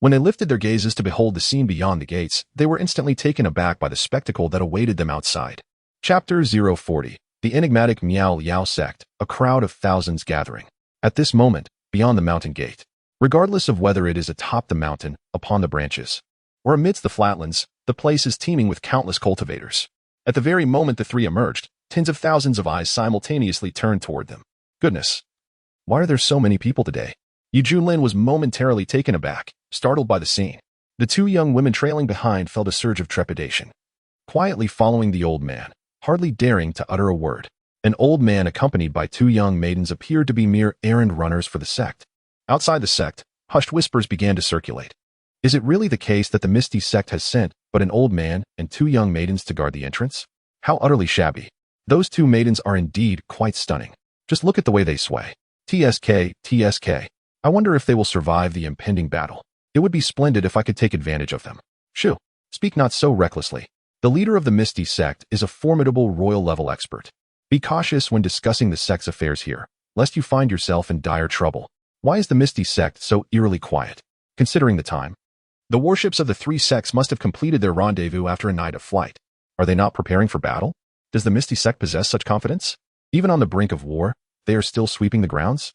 When they lifted their gazes to behold the scene beyond the gates, they were instantly taken aback by the spectacle that awaited them outside. Chapter 040. The enigmatic Miao Liao sect, a crowd of thousands gathering. At this moment, beyond the mountain gate, regardless of whether it is atop the mountain, upon the branches, or amidst the flatlands, the place is teeming with countless cultivators. At the very moment the three emerged, tens of thousands of eyes simultaneously turned toward them. Goodness! Why are there so many people today? Yu Junlin was momentarily taken aback, startled by the scene. The two young women trailing behind felt a surge of trepidation, quietly following the old man, hardly daring to utter a word. An old man accompanied by two young maidens appeared to be mere errand runners for the sect. Outside the sect, hushed whispers began to circulate. Is it really the case that the Misty Sect has sent but an old man and two young maidens to guard the entrance? How utterly shabby. Those two maidens are indeed quite stunning. Just look at the way they sway. TSK, TSK. I wonder if they will survive the impending battle. It would be splendid if I could take advantage of them. Shoo, speak not so recklessly. The leader of the Misty Sect is a formidable royal-level expert. Be cautious when discussing the sect's affairs here, lest you find yourself in dire trouble. Why is the Misty Sect so eerily quiet, considering the time? The warships of the three sects must have completed their rendezvous after a night of flight. Are they not preparing for battle? Does the Misty Sect possess such confidence? Even on the brink of war, they are still sweeping the grounds?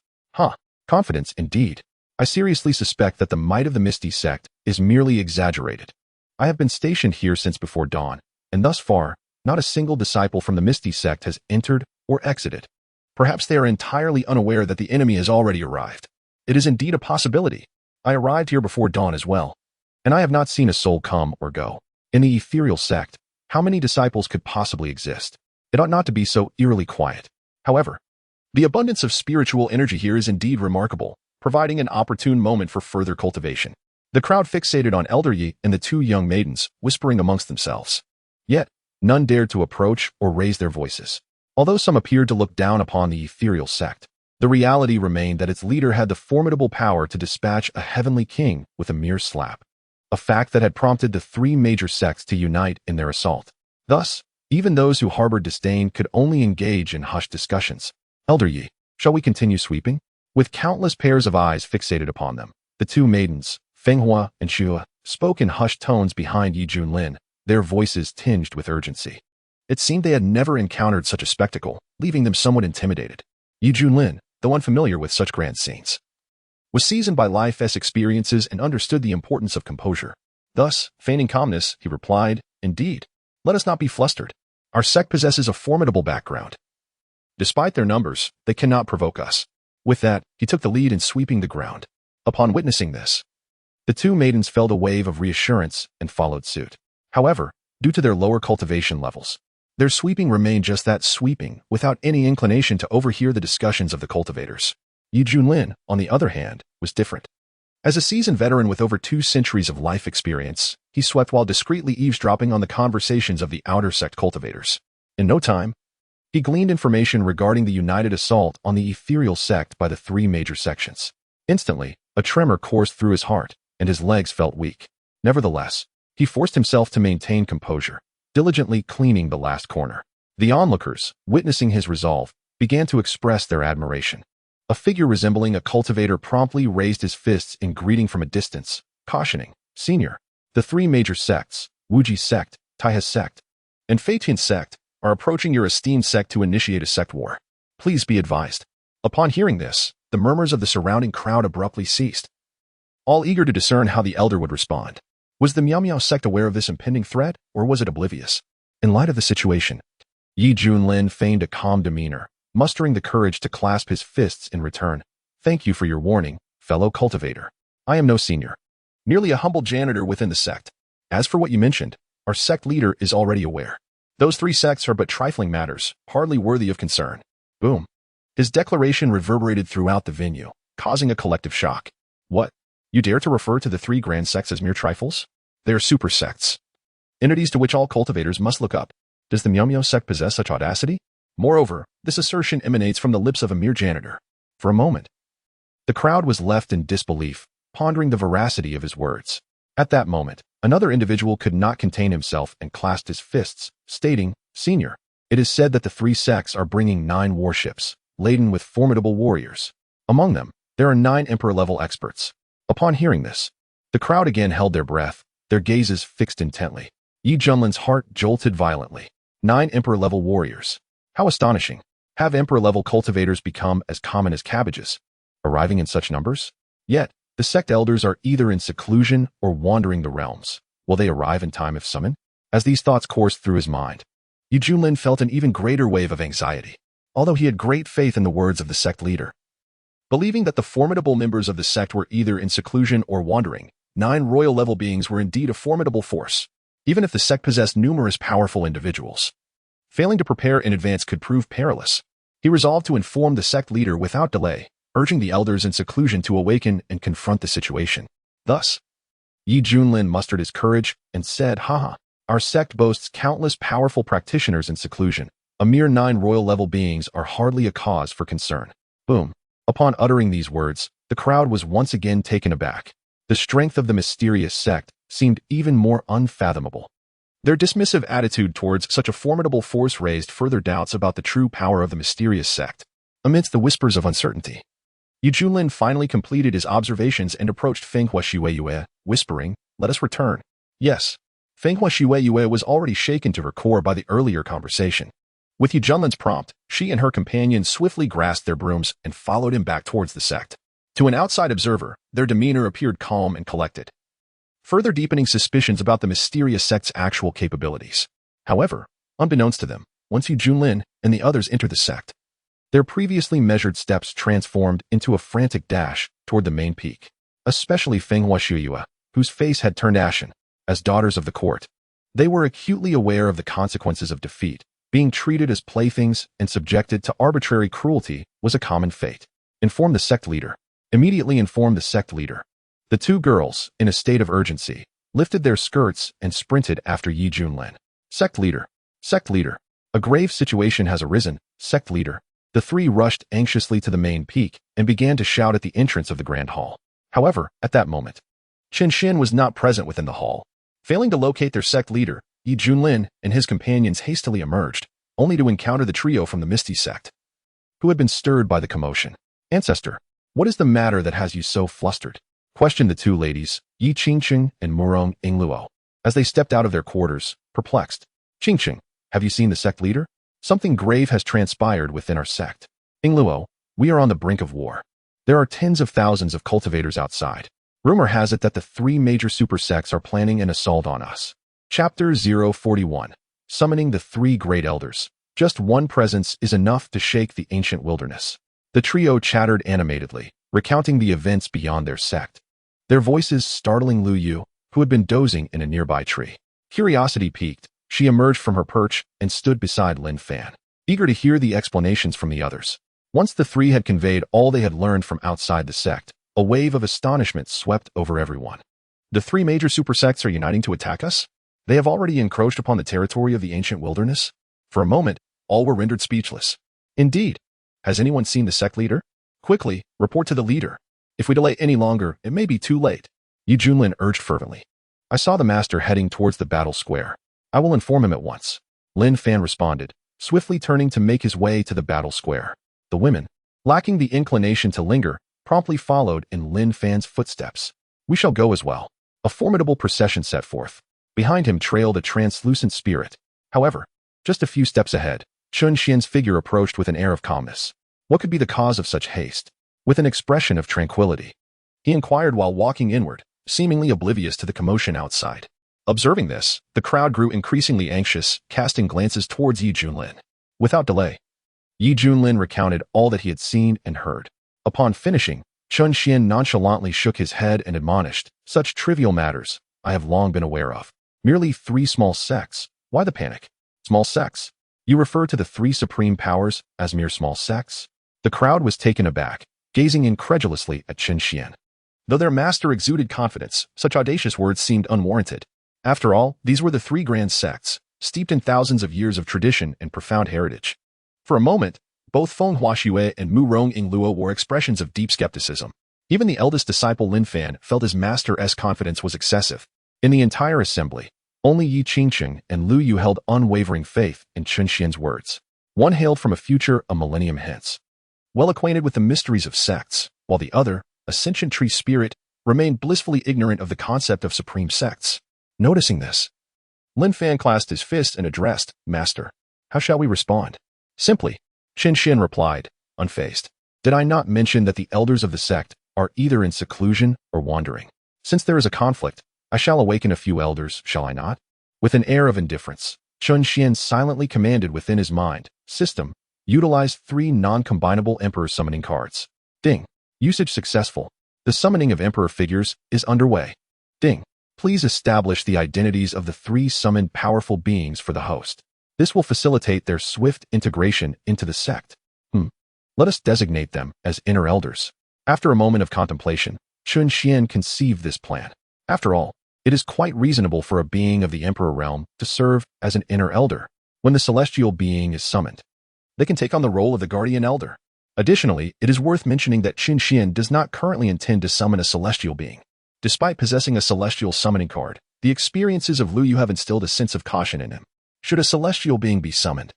Confidence, indeed. I seriously suspect that the might of the Misty Sect is merely exaggerated. I have been stationed here since before dawn, and thus far, not a single disciple from the Misty Sect has entered or exited. Perhaps they are entirely unaware that the enemy has already arrived. It is indeed a possibility. I arrived here before dawn as well, and I have not seen a soul come or go. In the ethereal sect, how many disciples could possibly exist? It ought not to be so eerily quiet. However, the abundance of spiritual energy here is indeed remarkable, providing an opportune moment for further cultivation. The crowd fixated on Elder Yi and the two young maidens, whispering amongst themselves. Yet, none dared to approach or raise their voices. Although some appeared to look down upon the ethereal sect, the reality remained that its leader had the formidable power to dispatch a heavenly king with a mere slap. A fact that had prompted the three major sects to unite in their assault. Thus, even those who harbored disdain could only engage in hushed discussions. Elder Yi, shall we continue sweeping? With countless pairs of eyes fixated upon them, the two maidens, Fenghua and Xue, spoke in hushed tones behind Yi Junlin, their voices tinged with urgency. It seemed they had never encountered such a spectacle, leaving them somewhat intimidated. Yi Junlin, though unfamiliar with such grand scenes, was seasoned by life's experiences and understood the importance of composure. Thus, feigning calmness, he replied, Indeed, let us not be flustered. Our sect possesses a formidable background. Despite their numbers, they cannot provoke us. With that, he took the lead in sweeping the ground. Upon witnessing this, the two maidens felt a wave of reassurance and followed suit. However, due to their lower cultivation levels, their sweeping remained just that, sweeping, without any inclination to overhear the discussions of the cultivators. Yi Junlin, on the other hand, was different. As a seasoned veteran with over 2 centuries of life experience, he swept while discreetly eavesdropping on the conversations of the outer sect cultivators. In no time, he gleaned information regarding the united assault on the ethereal sect by the 3 major sections. Instantly, a tremor coursed through his heart, and his legs felt weak. Nevertheless, he forced himself to maintain composure, diligently cleaning the last corner. The onlookers, witnessing his resolve, began to express their admiration. A figure resembling a cultivator promptly raised his fists in greeting from a distance, cautioning, Senior, the 3 major sects, Wuji Sect, Taihe Sect, and Feitian Sect, are approaching your esteemed sect to initiate a sect war. Please be advised. Upon hearing this, the murmurs of the surrounding crowd abruptly ceased, all eager to discern how the elder would respond. Was the Miao Miao sect aware of this impending threat, or was it oblivious? In light of the situation, Yi Junlin feigned a calm demeanor, mustering the courage to clasp his fists in return. Thank you for your warning, fellow cultivator. I am no senior, merely a humble janitor within the sect. As for what you mentioned, our sect leader is already aware. Those 3 sects are but trifling matters, hardly worthy of concern. Boom. His declaration reverberated throughout the venue, causing a collective shock. What? You dare to refer to the 3 grand sects as mere trifles? They are super sects, entities to which all cultivators must look up. Does the Miao Miao sect possess such audacity? Moreover, this assertion emanates from the lips of a mere janitor. For a moment, the crowd was left in disbelief, pondering the veracity of his words. At that moment, another individual could not contain himself and clasped his fists, stating, Senior, it is said that the 3 sects are bringing 9 warships, laden with formidable warriors. Among them, there are 9 emperor-level experts. Upon hearing this, The crowd again held their breath, their gazes fixed intently. Yi Junlin's heart jolted violently. 9 Emperor-level warriors. How astonishing. Have Emperor-level cultivators become as common as cabbages, arriving in such numbers? Yet, the sect elders are either in seclusion or wandering the realms. Will they arrive in time if summoned? As these thoughts coursed through his mind, Yi Junlin felt an even greater wave of anxiety, although he had great faith in the words of the sect leader. Believing that the formidable members of the sect were either in seclusion or wandering, 9 royal-level beings were indeed a formidable force, even if the sect possessed numerous powerful individuals. Failing to prepare in advance could prove perilous. He resolved to inform the sect leader without delay, urging the elders in seclusion to awaken and confront the situation. Thus, Yi Junlin mustered his courage and said, "Haha, our sect boasts countless powerful practitioners in seclusion. A mere 9 royal-level beings are hardly a cause for concern." Boom. Upon uttering these words, the crowd was once again taken aback. The strength of the mysterious sect seemed even more unfathomable. Their dismissive attitude towards such a formidable force raised further doubts about the true power of the mysterious sect. Amidst the whispers of uncertainty, Yi Junlin finally completed his observations and approached Fenghua Xueyue, whispering, "Let us return." Yes, Fenghua Xueyue was already shaken to her core by the earlier conversation. With Yi Junlin's prompt, she and her companions swiftly grasped their brooms and followed him back towards the sect. To an outside observer, their demeanor appeared calm and collected, further deepening suspicions about the mysterious sect's actual capabilities. However, unbeknownst to them, once Yi Junlin and the others entered the sect, their previously measured steps transformed into a frantic dash toward the main peak. Especially Fenghua Xueyue, whose face had turned ashen. As daughters of the court, they were acutely aware of the consequences of defeat. Being treated as playthings and subjected to arbitrary cruelty was a common fate. Inform the sect leader. Immediately inform the sect leader. The 2 girls, in a state of urgency, lifted their skirts and sprinted after Yi Junlin. Sect leader. Sect leader. A grave situation has arisen. Sect leader. The 3 rushed anxiously to the main peak and began to shout at the entrance of the grand hall. However, at that moment, Chen Xuan was not present within the hall. Failing to locate their sect leader, Yi Junlin and his companions hastily emerged, only to encounter the trio from the Misty Sect, who had been stirred by the commotion. "Ancestor, what is the matter that has you so flustered?" questioned the 2 ladies, Yi Qingqing and Murong Ingluo, as they stepped out of their quarters, perplexed. "Qingqing, have you seen the sect leader? Something grave has transpired within our sect." "Ingluo, we are on the brink of war. There are tens of thousands of cultivators outside. Rumor has it that the 3 major super sects are planning an assault on us." Chapter 041. Summoning the 3 Great Elders. Just one presence is enough to shake the ancient wilderness. The trio chattered animatedly, recounting the events beyond their sect, their voices startling Lu Yu, who had been dozing in a nearby tree. Curiosity piqued, she emerged from her perch and stood beside Lin Fan, eager to hear the explanations from the others. Once the 3 had conveyed all they had learned from outside the sect, a wave of astonishment swept over everyone. "The 3 major super sects are uniting to attack us? They have already encroached upon the territory of the ancient wilderness?" For a moment, all were rendered speechless. "Indeed. Has anyone seen the sect leader? Quickly, report to the leader. If we delay any longer, it may be too late," Yi Junlin urged fervently. "I saw the master heading towards the battle square. I will inform him at once," Lin Fan responded, swiftly turning to make his way to the battle square. The women, lacking the inclination to linger, promptly followed in Lin Fan's footsteps. "We shall go as well." A formidable procession set forth. Behind him trailed a translucent spirit. However, just a few steps ahead, Chen Xuan's figure approached with an air of calmness. What could be the cause of such haste? With an expression of tranquility, he inquired while walking inward, seemingly oblivious to the commotion outside. Observing this, the crowd grew increasingly anxious, casting glances towards Yi Junlin. Without delay, Yi Junlin recounted all that he had seen and heard. Upon finishing, Chen Xuan nonchalantly shook his head and admonished, "Such trivial matters I have long been aware of. Merely 3 small sects. Why the panic? Small sects? You refer to the 3 supreme powers as mere small sects?" The crowd was taken aback, gazing incredulously at Chen Xuan. Though their master exuded confidence, such audacious words seemed unwarranted. After all, these were the 3 grand sects, steeped in thousands of years of tradition and profound heritage. For a moment, both Feng Huaxue and Murong Ingluo wore expressions of deep skepticism. Even the eldest disciple Lin Fan felt his master's confidence was excessive. In the entire assembly, only Yi Qingqing and Lu Yu held unwavering faith in Chen Xuan's words. One hailed from a millennium hence, well acquainted with the mysteries of sects, while the other, a sentient tree spirit, remained blissfully ignorant of the concept of supreme sects. Noticing this, Lin Fan clasped his fist and addressed, "Master, how shall we respond?" "Simply," Chen Xuan replied, unfazed. "Did I not mention that the elders of the sect are either in seclusion or wandering? Since there is a conflict, I shall awaken a few elders, shall I not?" With an air of indifference, Chen Xuan silently commanded within his mind, "System, utilize 3 non-combinable Emperor summoning cards." Ding. Usage successful. The summoning of Emperor figures is underway. Ding. Please establish the identities of the 3 summoned powerful beings for the host. This will facilitate their swift integration into the sect. Let us designate them as inner elders. After a moment of contemplation, Chen Xuan conceived this plan. After all, it is quite reasonable for a being of the Emperor realm to serve as an inner elder. When the celestial being is summoned, they can take on the role of the guardian elder. Additionally, it is worth mentioning that Chen Xuan does not currently intend to summon a celestial being. Despite possessing a celestial summoning card, the experiences of Lu Yu have instilled a sense of caution in him. Should a celestial being be summoned,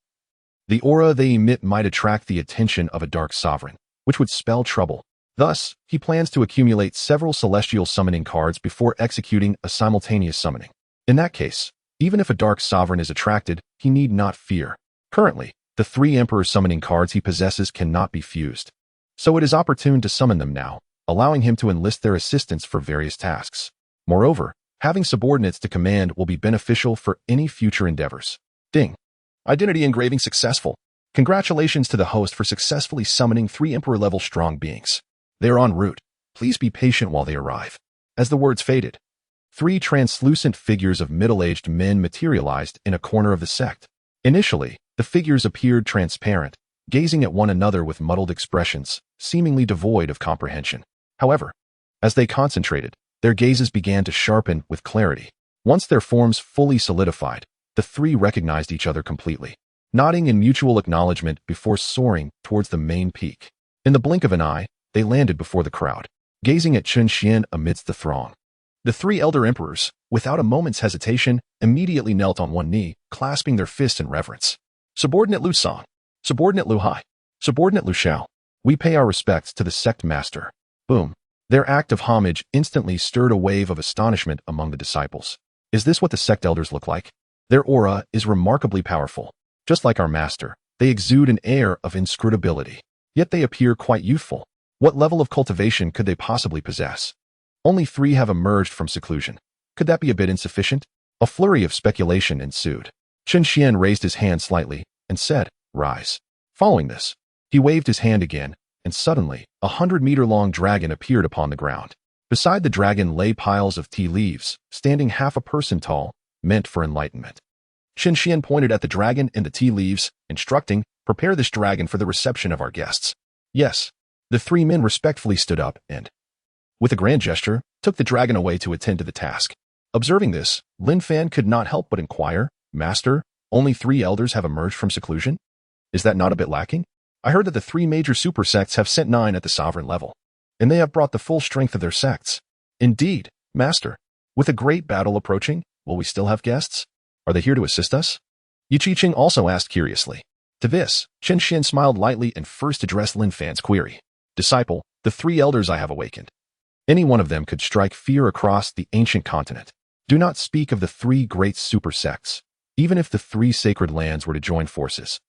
the aura they emit might attract the attention of a dark sovereign, which would spell trouble. Thus, he plans to accumulate several celestial summoning cards before executing a simultaneous summoning. In that case, even if a dark sovereign is attracted, he need not fear. Currently, the 3 Emperor summoning cards he possesses cannot be fused, so it is opportune to summon them now, allowing him to enlist their assistance for various tasks. Moreover, having subordinates to command will be beneficial for any future endeavors. Ding. Identity engraving successful. Congratulations to the host for successfully summoning 3 Emperor-level strong beings. They are en route. Please be patient while they arrive. As the words faded, 3 translucent figures of middle-aged men materialized in a corner of the sect. Initially, the figures appeared transparent, gazing at one another with muddled expressions, seemingly devoid of comprehension. However, as they concentrated, their gazes began to sharpen with clarity. Once their forms fully solidified, the 3 recognized each other completely, nodding in mutual acknowledgement before soaring towards the main peak. In the blink of an eye, they landed before the crowd, gazing at Chen Xuan amidst the throng. The 3 elder emperors, without a moment's hesitation, immediately knelt on one knee, clasping their fists in reverence. "Subordinate Lu Song, Subordinate Lu Hai, Subordinate Lu Xiao, we pay our respects to the sect master." Boom. Their act of homage instantly stirred a wave of astonishment among the disciples. Is this what the sect elders look like? Their aura is remarkably powerful. Just like our master, they exude an air of inscrutability. Yet they appear quite youthful. What level of cultivation could they possibly possess? Only 3 have emerged from seclusion. Could that be a bit insufficient? A flurry of speculation ensued. Chen Xuan raised his hand slightly and said, "Rise." Following this, he waved his hand again, and suddenly, a 100-meter-long dragon appeared upon the ground. Beside the dragon lay piles of tea leaves, standing half a person tall, meant for enlightenment. Chen Xuan pointed at the dragon and the tea leaves, instructing, "Prepare this dragon for the reception of our guests." Yes. The 3 men respectfully stood up and, with a grand gesture, took the dragon away to attend to the task. Observing this, Lin Fan could not help but inquire, "Master, only 3 elders have emerged from seclusion? Is that not a bit lacking? I heard that the 3 major super sects have sent 9 at the sovereign level, and they have brought the full strength of their sects." "Indeed, Master. With a great battle approaching, will we still have guests? Are they here to assist us?" Yi Qiqing also asked curiously. To this, Chen Xuan smiled lightly and first addressed Lin Fan's query. "Disciple, the 3 elders I have awakened. Any one of them could strike fear across the ancient continent. Do not speak of the 3 great super sects. Even if the 3 sacred lands were to join forces,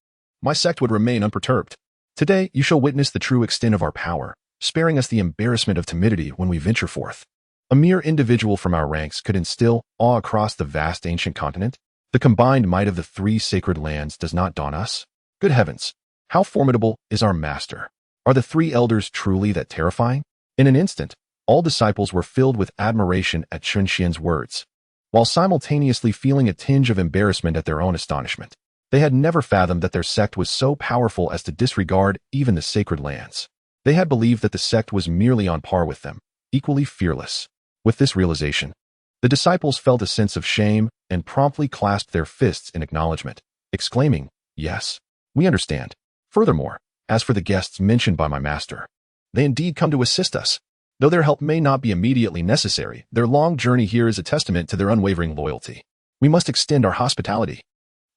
my sect would remain unperturbed. Today, you shall witness the true extent of our power, sparing us the embarrassment of timidity when we venture forth. A mere individual from our ranks could instill awe across the vast ancient continent. The combined might of the 3 sacred lands does not daunt us. Good heavens, how formidable is our master! Are the 3 elders truly that terrifying?" In an instant, all disciples were filled with admiration at Chen Xuan's words, while simultaneously feeling a tinge of embarrassment at their own astonishment. They had never fathomed that their sect was so powerful as to disregard even the sacred lands. They had believed that the sect was merely on par with them, equally fearless. With this realization, the disciples felt a sense of shame and promptly clasped their fists in acknowledgement, exclaiming, "Yes, we understand. Furthermore, as for the guests mentioned by my master, they indeed come to assist us. Though their help may not be immediately necessary, their long journey here is a testament to their unwavering loyalty. We must extend our hospitality.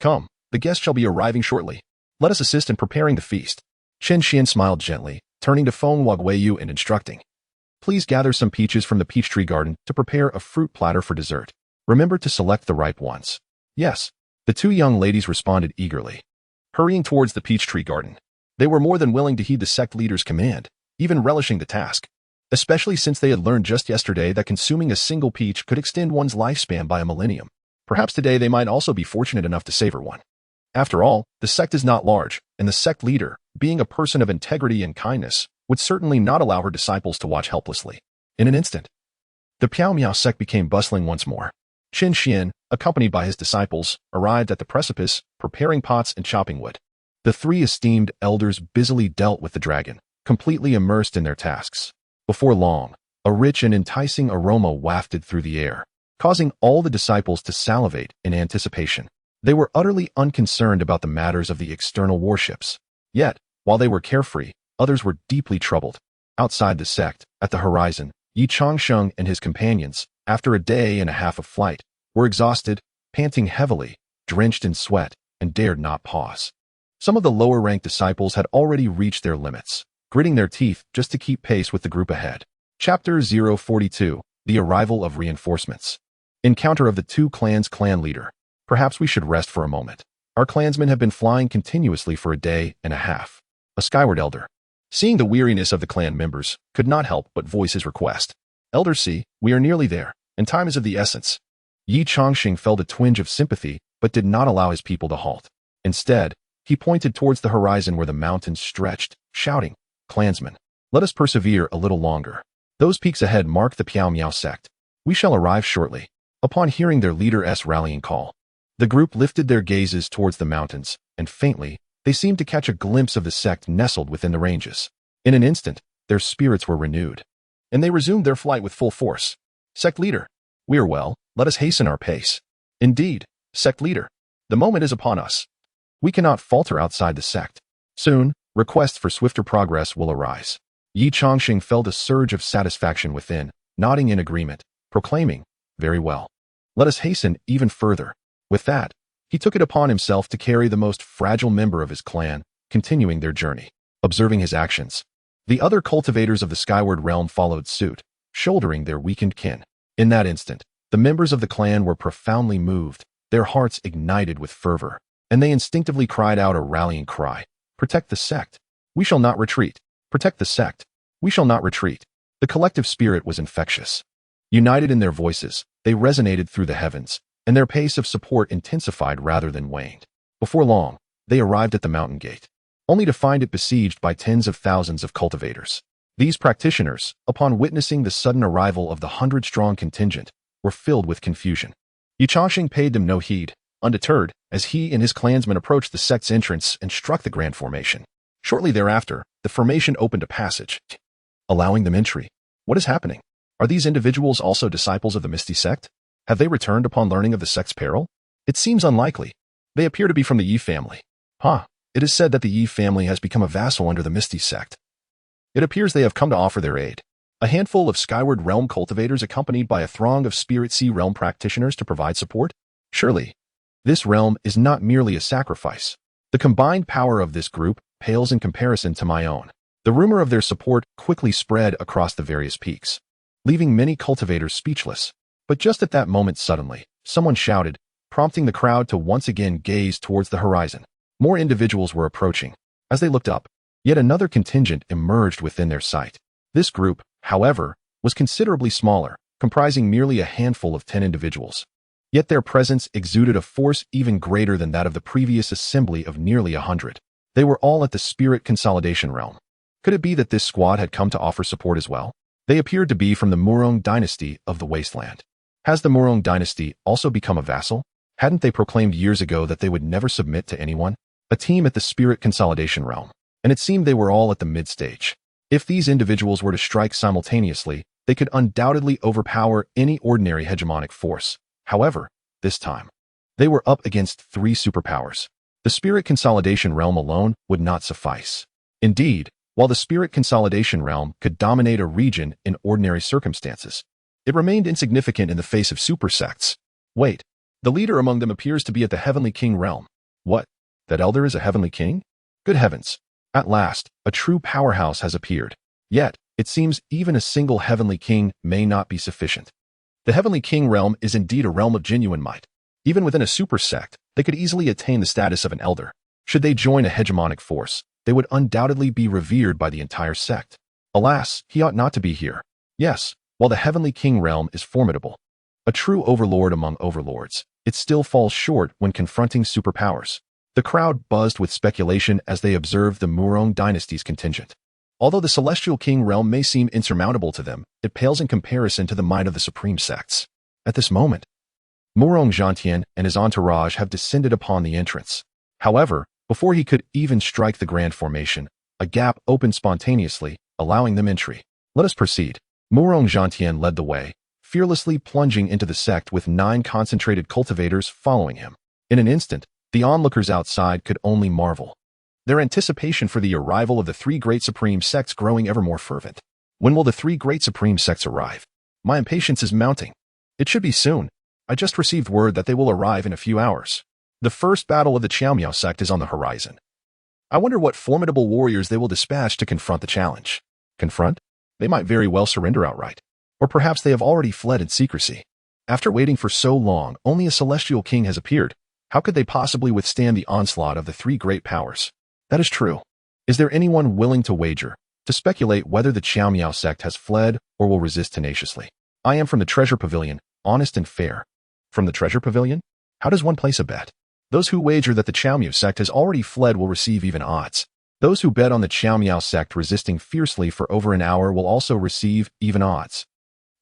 Come, the guests shall be arriving shortly. Let us assist in preparing the feast." Chen Xuan smiled gently, turning to Feng Wagweiyu and instructing, Please gather some peaches from the peach tree garden to prepare a fruit platter for dessert. Remember to select the ripe ones. Yes, the two young ladies responded eagerly, hurrying towards the peach tree garden. They were more than willing to heed the sect leader's command, even relishing the task, especially since they had learned just yesterday that consuming a single peach could extend one's lifespan by a millennium. Perhaps today they might also be fortunate enough to savor one. After all, the sect is not large, and the sect leader, being a person of integrity and kindness, would certainly not allow her disciples to watch helplessly. In an instant, the Piao Miao sect became bustling once more. Chen Xuan, accompanied by his disciples, arrived at the precipice, preparing pots and chopping wood. The three esteemed elders busily dealt with the dragon, completely immersed in their tasks. Before long, a rich and enticing aroma wafted through the air, causing all the disciples to salivate in anticipation. They were utterly unconcerned about the matters of the external warships. Yet, while they were carefree, others were deeply troubled. Outside the sect, at the horizon, Yi Changsheng and his companions, after a day and a half of flight, were exhausted, panting heavily, drenched in sweat, and dared not pause. Some of the lower-ranked disciples had already reached their limits, gritting their teeth just to keep pace with the group ahead. Chapter 042, The Arrival of Reinforcements. Encounter of the two clans' clan leader. Perhaps we should rest for a moment. Our clansmen have been flying continuously for a day and a half. A skyward elder, seeing the weariness of the clan members, could not help but voice his request. Elder C, we are nearly there, and time is of the essence. Yi Changxing felt a twinge of sympathy, but did not allow his people to halt. Instead, he pointed towards the horizon where the mountains stretched, shouting, Clansmen, let us persevere a little longer. Those peaks ahead mark the Piao Miao sect. We shall arrive shortly. Upon hearing their leader's rallying call, the group lifted their gazes towards the mountains, and faintly, they seemed to catch a glimpse of the sect nestled within the ranges. In an instant, their spirits were renewed, and they resumed their flight with full force. Sect leader, we are well, let us hasten our pace. Indeed, sect leader, the moment is upon us. We cannot falter outside the sect. Soon, requests for swifter progress will arise. Yi Changxing felt a surge of satisfaction within, nodding in agreement, proclaiming, very well. Let us hasten even further. With that, he took it upon himself to carry the most fragile member of his clan, continuing their journey. Observing his actions, the other cultivators of the Skyward Realm followed suit, shouldering their weakened kin. In that instant, the members of the clan were profoundly moved, their hearts ignited with fervor, and they instinctively cried out a rallying cry. Protect the sect. We shall not retreat. Protect the sect. We shall not retreat. The collective spirit was infectious. United in their voices, they resonated through the heavens, and their pace of support intensified rather than waned. Before long, they arrived at the mountain gate, only to find it besieged by tens of thousands of cultivators. These practitioners, upon witnessing the sudden arrival of the 100-strong contingent, were filled with confusion. Yi Changxing paid them no heed, undeterred, as he and his clansmen approached the sect's entrance and struck the grand formation. Shortly thereafter, the formation opened a passage, allowing them entry. What is happening? Are these individuals also disciples of the Misty Sect? Have they returned upon learning of the sect's peril? It seems unlikely. They appear to be from the Yi family. It is said that the Yi family has become a vassal under the Misty Sect. It appears they have come to offer their aid. A handful of Skyward Realm cultivators accompanied by a throng of Spirit Sea Realm practitioners to provide support? Surely, this realm is not merely a sacrifice. The combined power of this group pales in comparison to my own. The rumor of their support quickly spread across the various peaks, leaving many cultivators speechless. But just at that moment suddenly, someone shouted, prompting the crowd to once again gaze towards the horizon. More individuals were approaching. As they looked up, yet another contingent emerged within their sight. This group, however, was considerably smaller, comprising merely a handful of 10 individuals. Yet their presence exuded a force even greater than that of the previous assembly of nearly 100. They were all at the Spirit Consolidation Realm. Could it be that this squad had come to offer support as well? They appeared to be from the Murong dynasty of the Wasteland. Has the Murong dynasty also become a vassal? Hadn't they proclaimed years ago that they would never submit to anyone? A team at the Spirit Consolidation Realm, and it seemed they were all at the mid-stage. If these individuals were to strike simultaneously, they could undoubtedly overpower any ordinary hegemonic force. However, this time, they were up against 3 superpowers. The Spirit Consolidation Realm alone would not suffice. Indeed, while the Spirit Consolidation Realm could dominate a region in ordinary circumstances, it remained insignificant in the face of super sects. Wait, the leader among them appears to be at the Heavenly King realm. What? That elder is a Heavenly King? Good heavens! At last, a true powerhouse has appeared. Yet, It seems even a single heavenly king may not be sufficient. The heavenly king realm is indeed a realm of genuine might. Even within a super sect, they could easily attain the status of an elder. Should they join a hegemonic force, they would undoubtedly be revered by the entire sect. Alas, he ought not to be here. Yes, while the heavenly king realm is formidable, a true overlord among overlords, it still falls short when confronting superpowers. The crowd buzzed with speculation as they observed the Murong dynasty's contingent. Although the celestial king realm may seem insurmountable to them, it pales in comparison to the might of the supreme sects. At this moment, Murong Zhantian and his entourage have descended upon the entrance. However, before he could even strike the grand formation, a gap opened spontaneously, allowing them entry. Let us proceed. Murong Zhantian led the way, fearlessly plunging into the sect with 9 concentrated cultivators following him. In an instant, the onlookers outside could only marvel, their anticipation for the arrival of the 3 great supreme sects growing ever more fervent. When will the 3 great supreme sects arrive? My impatience is mounting. It should be soon. I just received word that they will arrive in a few hours. The first battle of the Qiaomiao sect is on the horizon. I wonder what formidable warriors they will dispatch to confront the challenge. Confront? They might very well surrender outright. Or perhaps they have already fled in secrecy. After waiting for so long, only a celestial king has appeared. How could they possibly withstand the onslaught of the 3 great powers? That is true. Is there anyone willing to wager, to speculate whether the Qiaomiao sect has fled or will resist tenaciously? I am from the treasure pavilion, honest and fair. From the treasure pavilion? How does one place a bet? Those who wager that the Qiaomiao sect has already fled will receive even odds. Those who bet on the Qiaomiao sect resisting fiercely for over an hour will also receive even odds.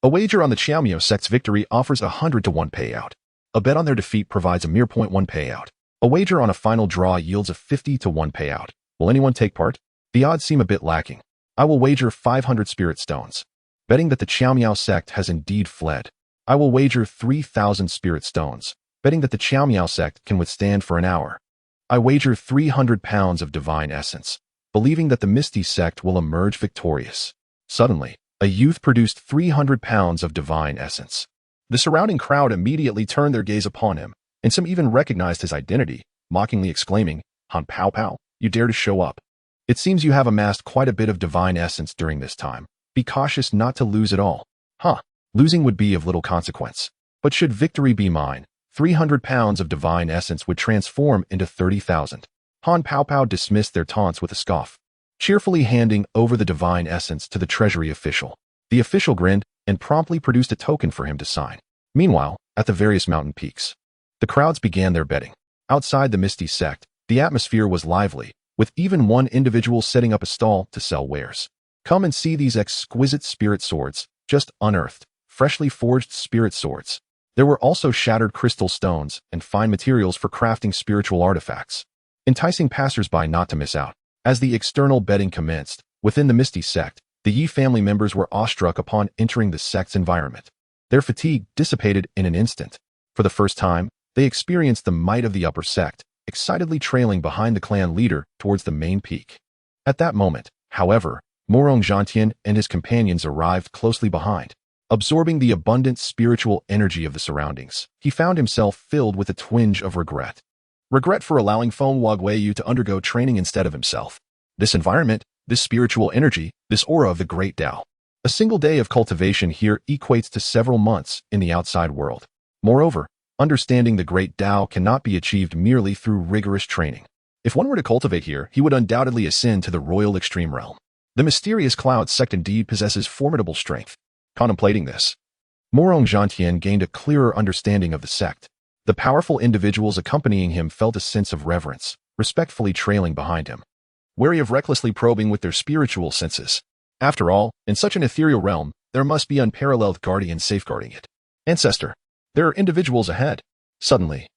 A wager on the Qiaomiao sect's victory offers a 100-to-1 payout. A bet on their defeat provides a mere 0.1 payout. A wager on a final draw yields a 50-to-1 payout. Will anyone take part? The odds seem a bit lacking. I will wager 500 spirit stones, betting that the Qiaomiao sect has indeed fled. I will wager 3,000 spirit stones, betting that the Qiaomiao sect can withstand for an hour. I wager 300 pounds of divine essence, believing that the Misty Sect will emerge victorious. Suddenly, a youth produced 300 pounds of divine essence. The surrounding crowd immediately turned their gaze upon him, and some even recognized his identity, mockingly exclaiming, "Han Pao Pao, you dare to show up. It seems you have amassed quite a bit of divine essence during this time. Be cautious not to lose it all." Losing would be of little consequence. But should victory be mine, 300 pounds of divine essence would transform into 30,000. Han Pao Pao dismissed their taunts with a scoff, cheerfully handing over the divine essence to the treasury official. The official grinned and promptly produced a token for him to sign. Meanwhile, at the various mountain peaks, the crowds began their betting. Outside the Misty Sect, the atmosphere was lively, with even one individual setting up a stall to sell wares. Come and see these exquisite spirit swords, just unearthed, freshly forged spirit swords. There were also shattered crystal stones and fine materials for crafting spiritual artifacts, enticing passers-by not to miss out. As the external betting commenced, within the Misty Sect, the Yi family members were awestruck upon entering the sect's environment. Their fatigue dissipated in an instant. For the first time, they experienced the might of the upper sect, excitedly trailing behind the clan leader towards the main peak. At that moment, however, Murong Zhantian and his companions arrived closely behind. Absorbing the abundant spiritual energy of the surroundings, he found himself filled with a twinge of regret. Regret for allowing Feng Wagweiyu to undergo training instead of himself. This environment, this spiritual energy, this aura of the great Tao. A single day of cultivation here equates to several months in the outside world. Moreover, understanding the great Tao cannot be achieved merely through rigorous training. If one were to cultivate here, he would undoubtedly ascend to the royal extreme realm. The mysterious Cloud sect indeed possesses formidable strength. Contemplating this, Murong Zhantian gained a clearer understanding of the sect. The powerful individuals accompanying him felt a sense of reverence, respectfully trailing behind him, wary of recklessly probing with their spiritual senses. After all, in such an ethereal realm, there must be unparalleled guardians safeguarding it. Ancestor, there are individuals ahead. Suddenly,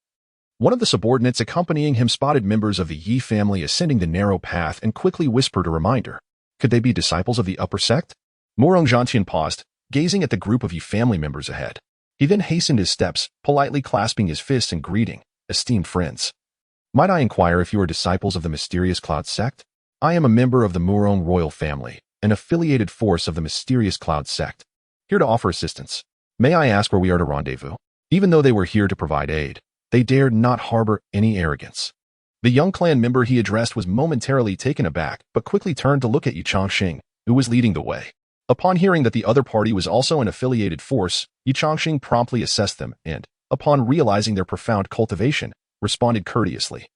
one of the subordinates accompanying him spotted members of the Yi family ascending the narrow path and quickly whispered a reminder. Could they be disciples of the upper sect? Murong Zhantian paused, gazing at the group of Yi family members ahead. He then hastened his steps, politely clasping his fists and greeting, "Esteemed friends. Might I inquire if you are disciples of the mysterious Cloud sect? I am a member of the Murong royal family, an affiliated force of the mysterious Cloud sect, here to offer assistance. May I ask where we are to rendezvous?" Even though they were here to provide aid, they dared not harbor any arrogance. The young clan member he addressed was momentarily taken aback, but quickly turned to look at Yu Chongxing, who was leading the way. Upon hearing that the other party was also an affiliated force, Yi Changxing promptly assessed them and, upon realizing their profound cultivation, responded courteously.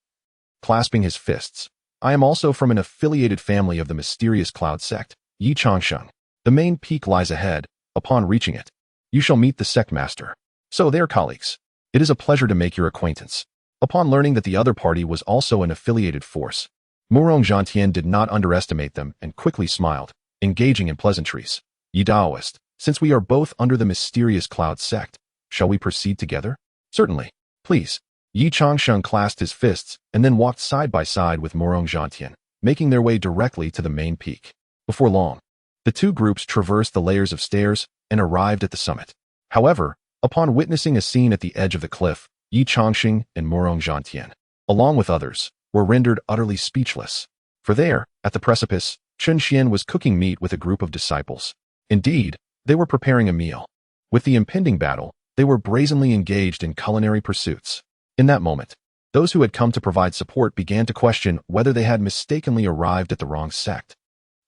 Clasping his fists, I am also from an affiliated family of the mysterious Cloud Sect, Yi Changsheng. The main peak lies ahead. Upon reaching it, you shall meet the sect master. So there, colleagues. It is a pleasure to make your acquaintance. Upon learning that the other party was also an affiliated force, Murong Zhantian did not underestimate them and quickly smiled, engaging in pleasantries. Yi Daoist, since we are both under the mysterious Cloud Sect, shall we proceed together? Certainly. Please. Yi Changsheng clasped his fists and then walked side by side with Murong Zhantian, making their way directly to the main peak. Before long, the two groups traversed the layers of stairs and arrived at the summit. However, upon witnessing a scene at the edge of the cliff, Yi Changxing and Murong Zhantian, along with others, were rendered utterly speechless. For there, at the precipice, Chen Xuan was cooking meat with a group of disciples. Indeed, they were preparing a meal. With the impending battle, they were brazenly engaged in culinary pursuits. In that moment, those who had come to provide support began to question whether they had mistakenly arrived at the wrong sect.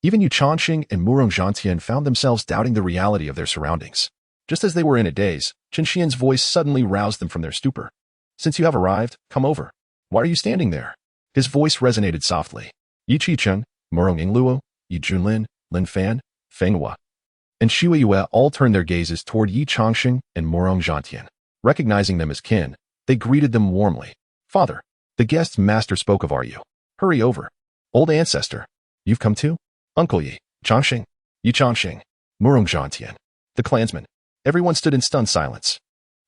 Even Yi Changxing and Murong Zhantian found themselves doubting the reality of their surroundings. Just as they were in a daze, Chen Xian's voice suddenly roused them from their stupor. Since you have arrived, come over. Why are you standing there? His voice resonated softly. Yi Qicheng, Murong Yingluo, Yi Junlin, Lin Fan, Feng Hua, and Xue Yue all turned their gazes toward Yi Changxing and Murong Zhantian. Recognizing them as kin, they greeted them warmly. Father, the guest's master spoke of you. Hurry over. Old ancestor, you've come too? Uncle Yi Changxing, Murong Zhantian, the clansmen. Everyone stood in stunned silence.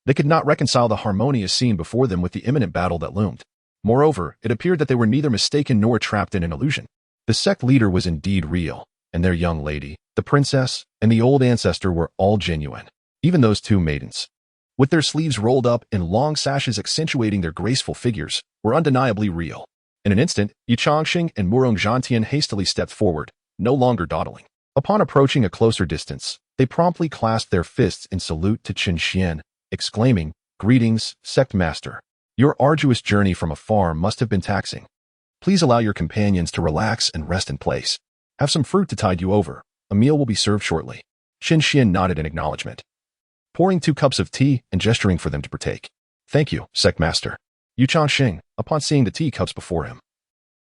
They could not reconcile the harmonious scene before them with the imminent battle that loomed. Moreover, it appeared that they were neither mistaken nor trapped in an illusion. The sect leader was indeed real, and their young lady, the princess, and the old ancestor were all genuine. Even those two maidens, with their sleeves rolled up and long sashes accentuating their graceful figures, were undeniably real. In an instant, Yi Changxing and Murong Zhantian hastily stepped forward, no longer dawdling. Upon approaching a closer distance, they promptly clasped their fists in salute to Chen Xuan, exclaiming, Greetings, sect master. Your arduous journey from afar must have been taxing. Please allow your companions to relax and rest in place. Have some fruit to tide you over. A meal will be served shortly. Chen Xuan nodded in acknowledgement, pouring 2 cups of tea and gesturing for them to partake. Thank you, sect master. Yi Changxing, upon seeing the teacups before him,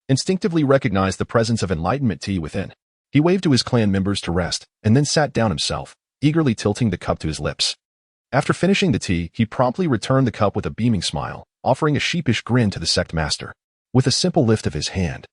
instinctively recognized the presence of enlightenment tea within. He waved to his clan members to rest, and then sat down himself, eagerly tilting the cup to his lips. After finishing the tea, he promptly returned the cup with a beaming smile, offering a sheepish grin to the sect master. With a simple lift of his hand,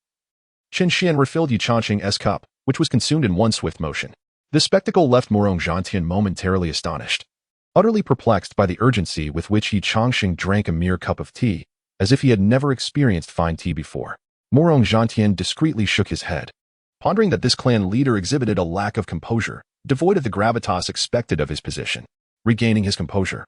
Chen Xuan refilled Yi Changxing's cup, which was consumed in one swift motion. The spectacle left Murong Zhantian momentarily astonished, utterly perplexed by the urgency with which Yi Changxing drank a mere cup of tea, as if he had never experienced fine tea before. Murong Zhantian discreetly shook his head, pondering that this clan leader exhibited a lack of composure, devoid of the gravitas expected of his position. Regaining his composure,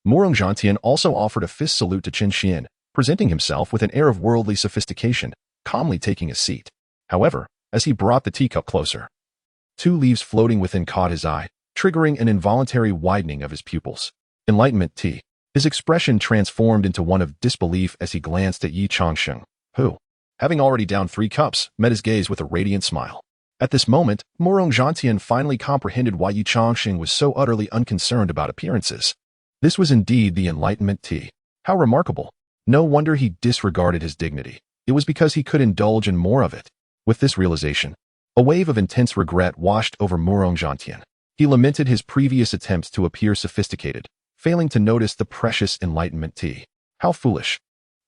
Murong Zhantian also offered a fist salute to Chen Xuan, presenting himself with an air of worldly sophistication, calmly taking a seat. However, as he brought the teacup closer, 2 leaves floating within caught his eye, triggering an involuntary widening of his pupils. Enlightenment tea. His expression transformed into one of disbelief as he glanced at Yi Changxing, who, having already downed 3 cups, met his gaze with a radiant smile. At this moment, Murong Zhantian finally comprehended why Yi Changxing was so utterly unconcerned about appearances. This was indeed the enlightenment tea. How remarkable. No wonder he disregarded his dignity. It was because he could indulge in more of it. With this realization, a wave of intense regret washed over Murong Zhantian. He lamented his previous attempts to appear sophisticated, failing to notice the precious enlightenment tea. How foolish.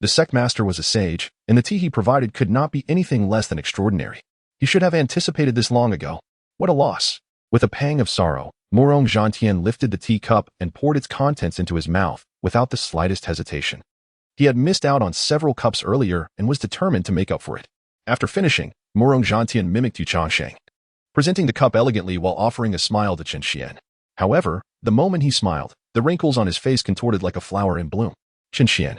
The sect master was a sage, and the tea he provided could not be anything less than extraordinary. He should have anticipated this long ago. What a loss. With a pang of sorrow, Murong Zhantian lifted the teacup and poured its contents into his mouth without the slightest hesitation. He had missed out on several cups earlier and was determined to make up for it. After finishing, Murong Zhantian mimicked Yi Changxing, presenting the cup elegantly while offering a smile to Chen Xuan. However, the moment he smiled, the wrinkles on his face contorted like a flower in bloom. Chen Xuan,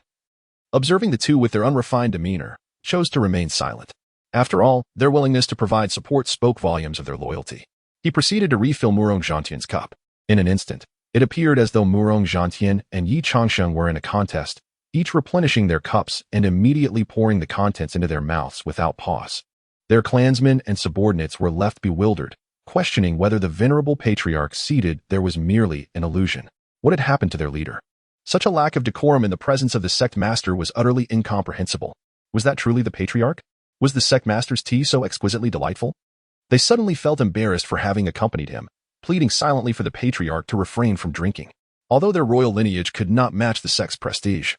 observing the two with their unrefined demeanor, chose to remain silent. After all, their willingness to provide support spoke volumes of their loyalty. He proceeded to refill Murong Zhantian's cup. In an instant, it appeared as though Murong Zhantian and Yi Changxing were in a contest, each replenishing their cups and immediately pouring the contents into their mouths without pause. Their clansmen and subordinates were left bewildered, questioning whether the venerable patriarch seated there was merely an illusion. What had happened to their leader? Such a lack of decorum in the presence of the sect master was utterly incomprehensible. Was that truly the patriarch? Was the sect master's tea so exquisitely delightful? They suddenly felt embarrassed for having accompanied him, pleading silently for the patriarch to refrain from drinking. Although their royal lineage could not match the sect's prestige,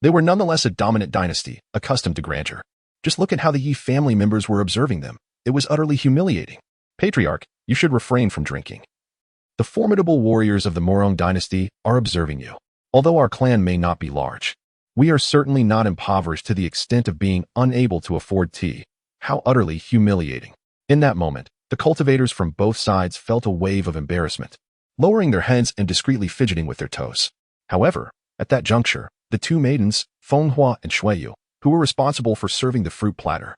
they were nonetheless a dominant dynasty, accustomed to grandeur. Just look at how the Yi family members were observing them. It was utterly humiliating. Patriarch, you should refrain from drinking. The formidable warriors of the Morong dynasty are observing you. Although our clan may not be large, we are certainly not impoverished to the extent of being unable to afford tea. How utterly humiliating. In that moment, the cultivators from both sides felt a wave of embarrassment, lowering their heads and discreetly fidgeting with their toes. However, at that juncture, the two maidens, Fenghua and Shuiyu, who were responsible for serving the fruit platter,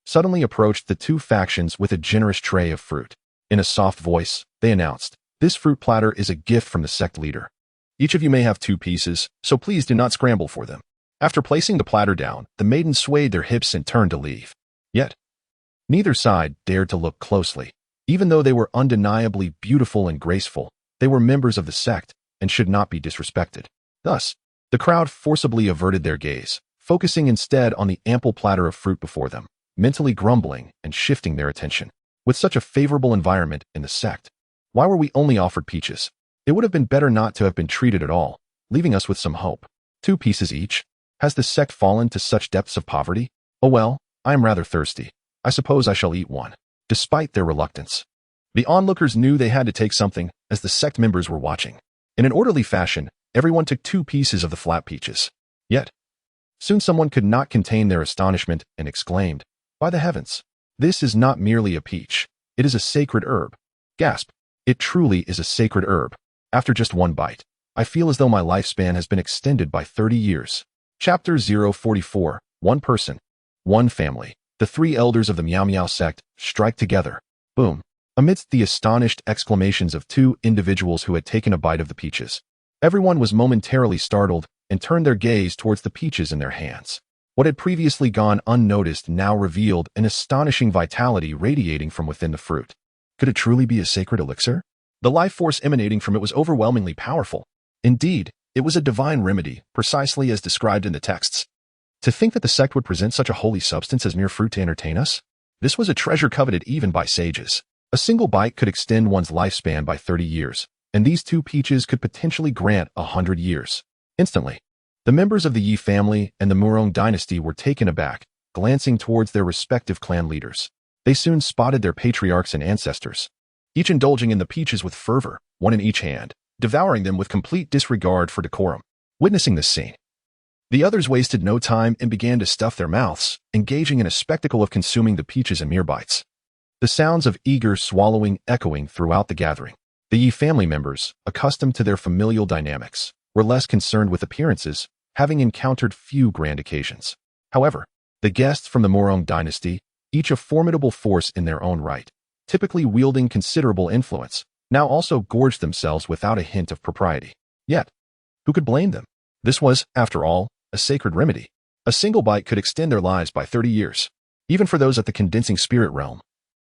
suddenly approached the two factions with a generous tray of fruit. In a soft voice, they announced, "This fruit platter is a gift from the sect leader. Each of you may have 2 pieces, so please do not scramble for them." After placing the platter down, the maidens swayed their hips and turned to leave. Yet, neither side dared to look closely. Even though they were undeniably beautiful and graceful, they were members of the sect and should not be disrespected. Thus, the crowd forcibly averted their gaze, focusing instead on the ample platter of fruit before them, mentally grumbling and shifting their attention. With such a favorable environment in the sect, why were we only offered peaches? It would have been better not to have been treated at all, leaving us with some hope. 2 pieces each? Has the sect fallen to such depths of poverty? Oh well, I am rather thirsty. I suppose I shall eat one. Despite their reluctance, the onlookers knew they had to take something, as the sect members were watching. In an orderly fashion, everyone took 2 pieces of the flat peaches. Yet, soon someone could not contain their astonishment and exclaimed, "By the heavens, this is not merely a peach. It is a sacred herb." Gasp. It truly is a sacred herb. After just one bite, I feel as though my lifespan has been extended by 30 years. Chapter 044, One Person, One Family. The 3 elders of the Miao Miao sect strike together. Boom. Amidst the astonished exclamations of 2 individuals who had taken a bite of the peaches, everyone was momentarily startled and turned their gaze towards the peaches in their hands. What had previously gone unnoticed now revealed an astonishing vitality radiating from within the fruit. Could it truly be a sacred elixir? The life force emanating from it was overwhelmingly powerful. Indeed, it was a divine remedy, precisely as described in the texts. To think that the sect would present such a holy substance as mere fruit to entertain us? This was a treasure coveted even by sages. A single bite could extend one's lifespan by 30 years, and these 2 peaches could potentially grant 100 years. Instantly, the members of the Yi family and the Murong dynasty were taken aback, glancing towards their respective clan leaders. They soon spotted their patriarchs and ancestors, each indulging in the peaches with fervor, one in each hand, devouring them with complete disregard for decorum. Witnessing this scene, the others wasted no time and began to stuff their mouths, engaging in a spectacle of consuming the peaches in mere bites. The sounds of eager swallowing echoing throughout the gathering. The Yi family members, accustomed to their familial dynamics, were less concerned with appearances, having encountered few grand occasions. However, the guests from the Morong dynasty, each a formidable force in their own right, typically wielding considerable influence, now also gorged themselves without a hint of propriety. Yet, who could blame them? This was, after all, a sacred remedy. A single bite could extend their lives by 30 years. Even for those at the condensing spirit realm,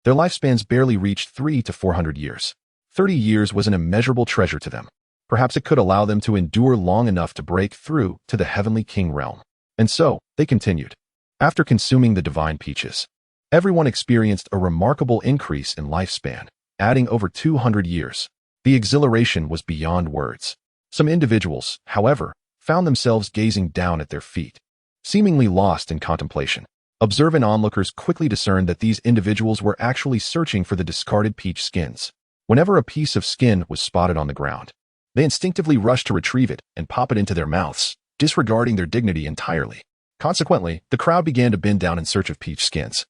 their lifespans barely reached 300 to 400 years. 30 years was an immeasurable treasure to them. Perhaps it could allow them to endure long enough to break through to the heavenly king realm. And so, they continued. After consuming the divine peaches, everyone experienced a remarkable increase in lifespan, adding over 200 years. The exhilaration was beyond words. Some individuals, however, found themselves gazing down at their feet, seemingly lost in contemplation. Observant onlookers quickly discerned that these individuals were actually searching for the discarded peach skins. Whenever a piece of skin was spotted on the ground, they instinctively rushed to retrieve it and pop it into their mouths, disregarding their dignity entirely. Consequently, the crowd began to bend down in search of peach skins.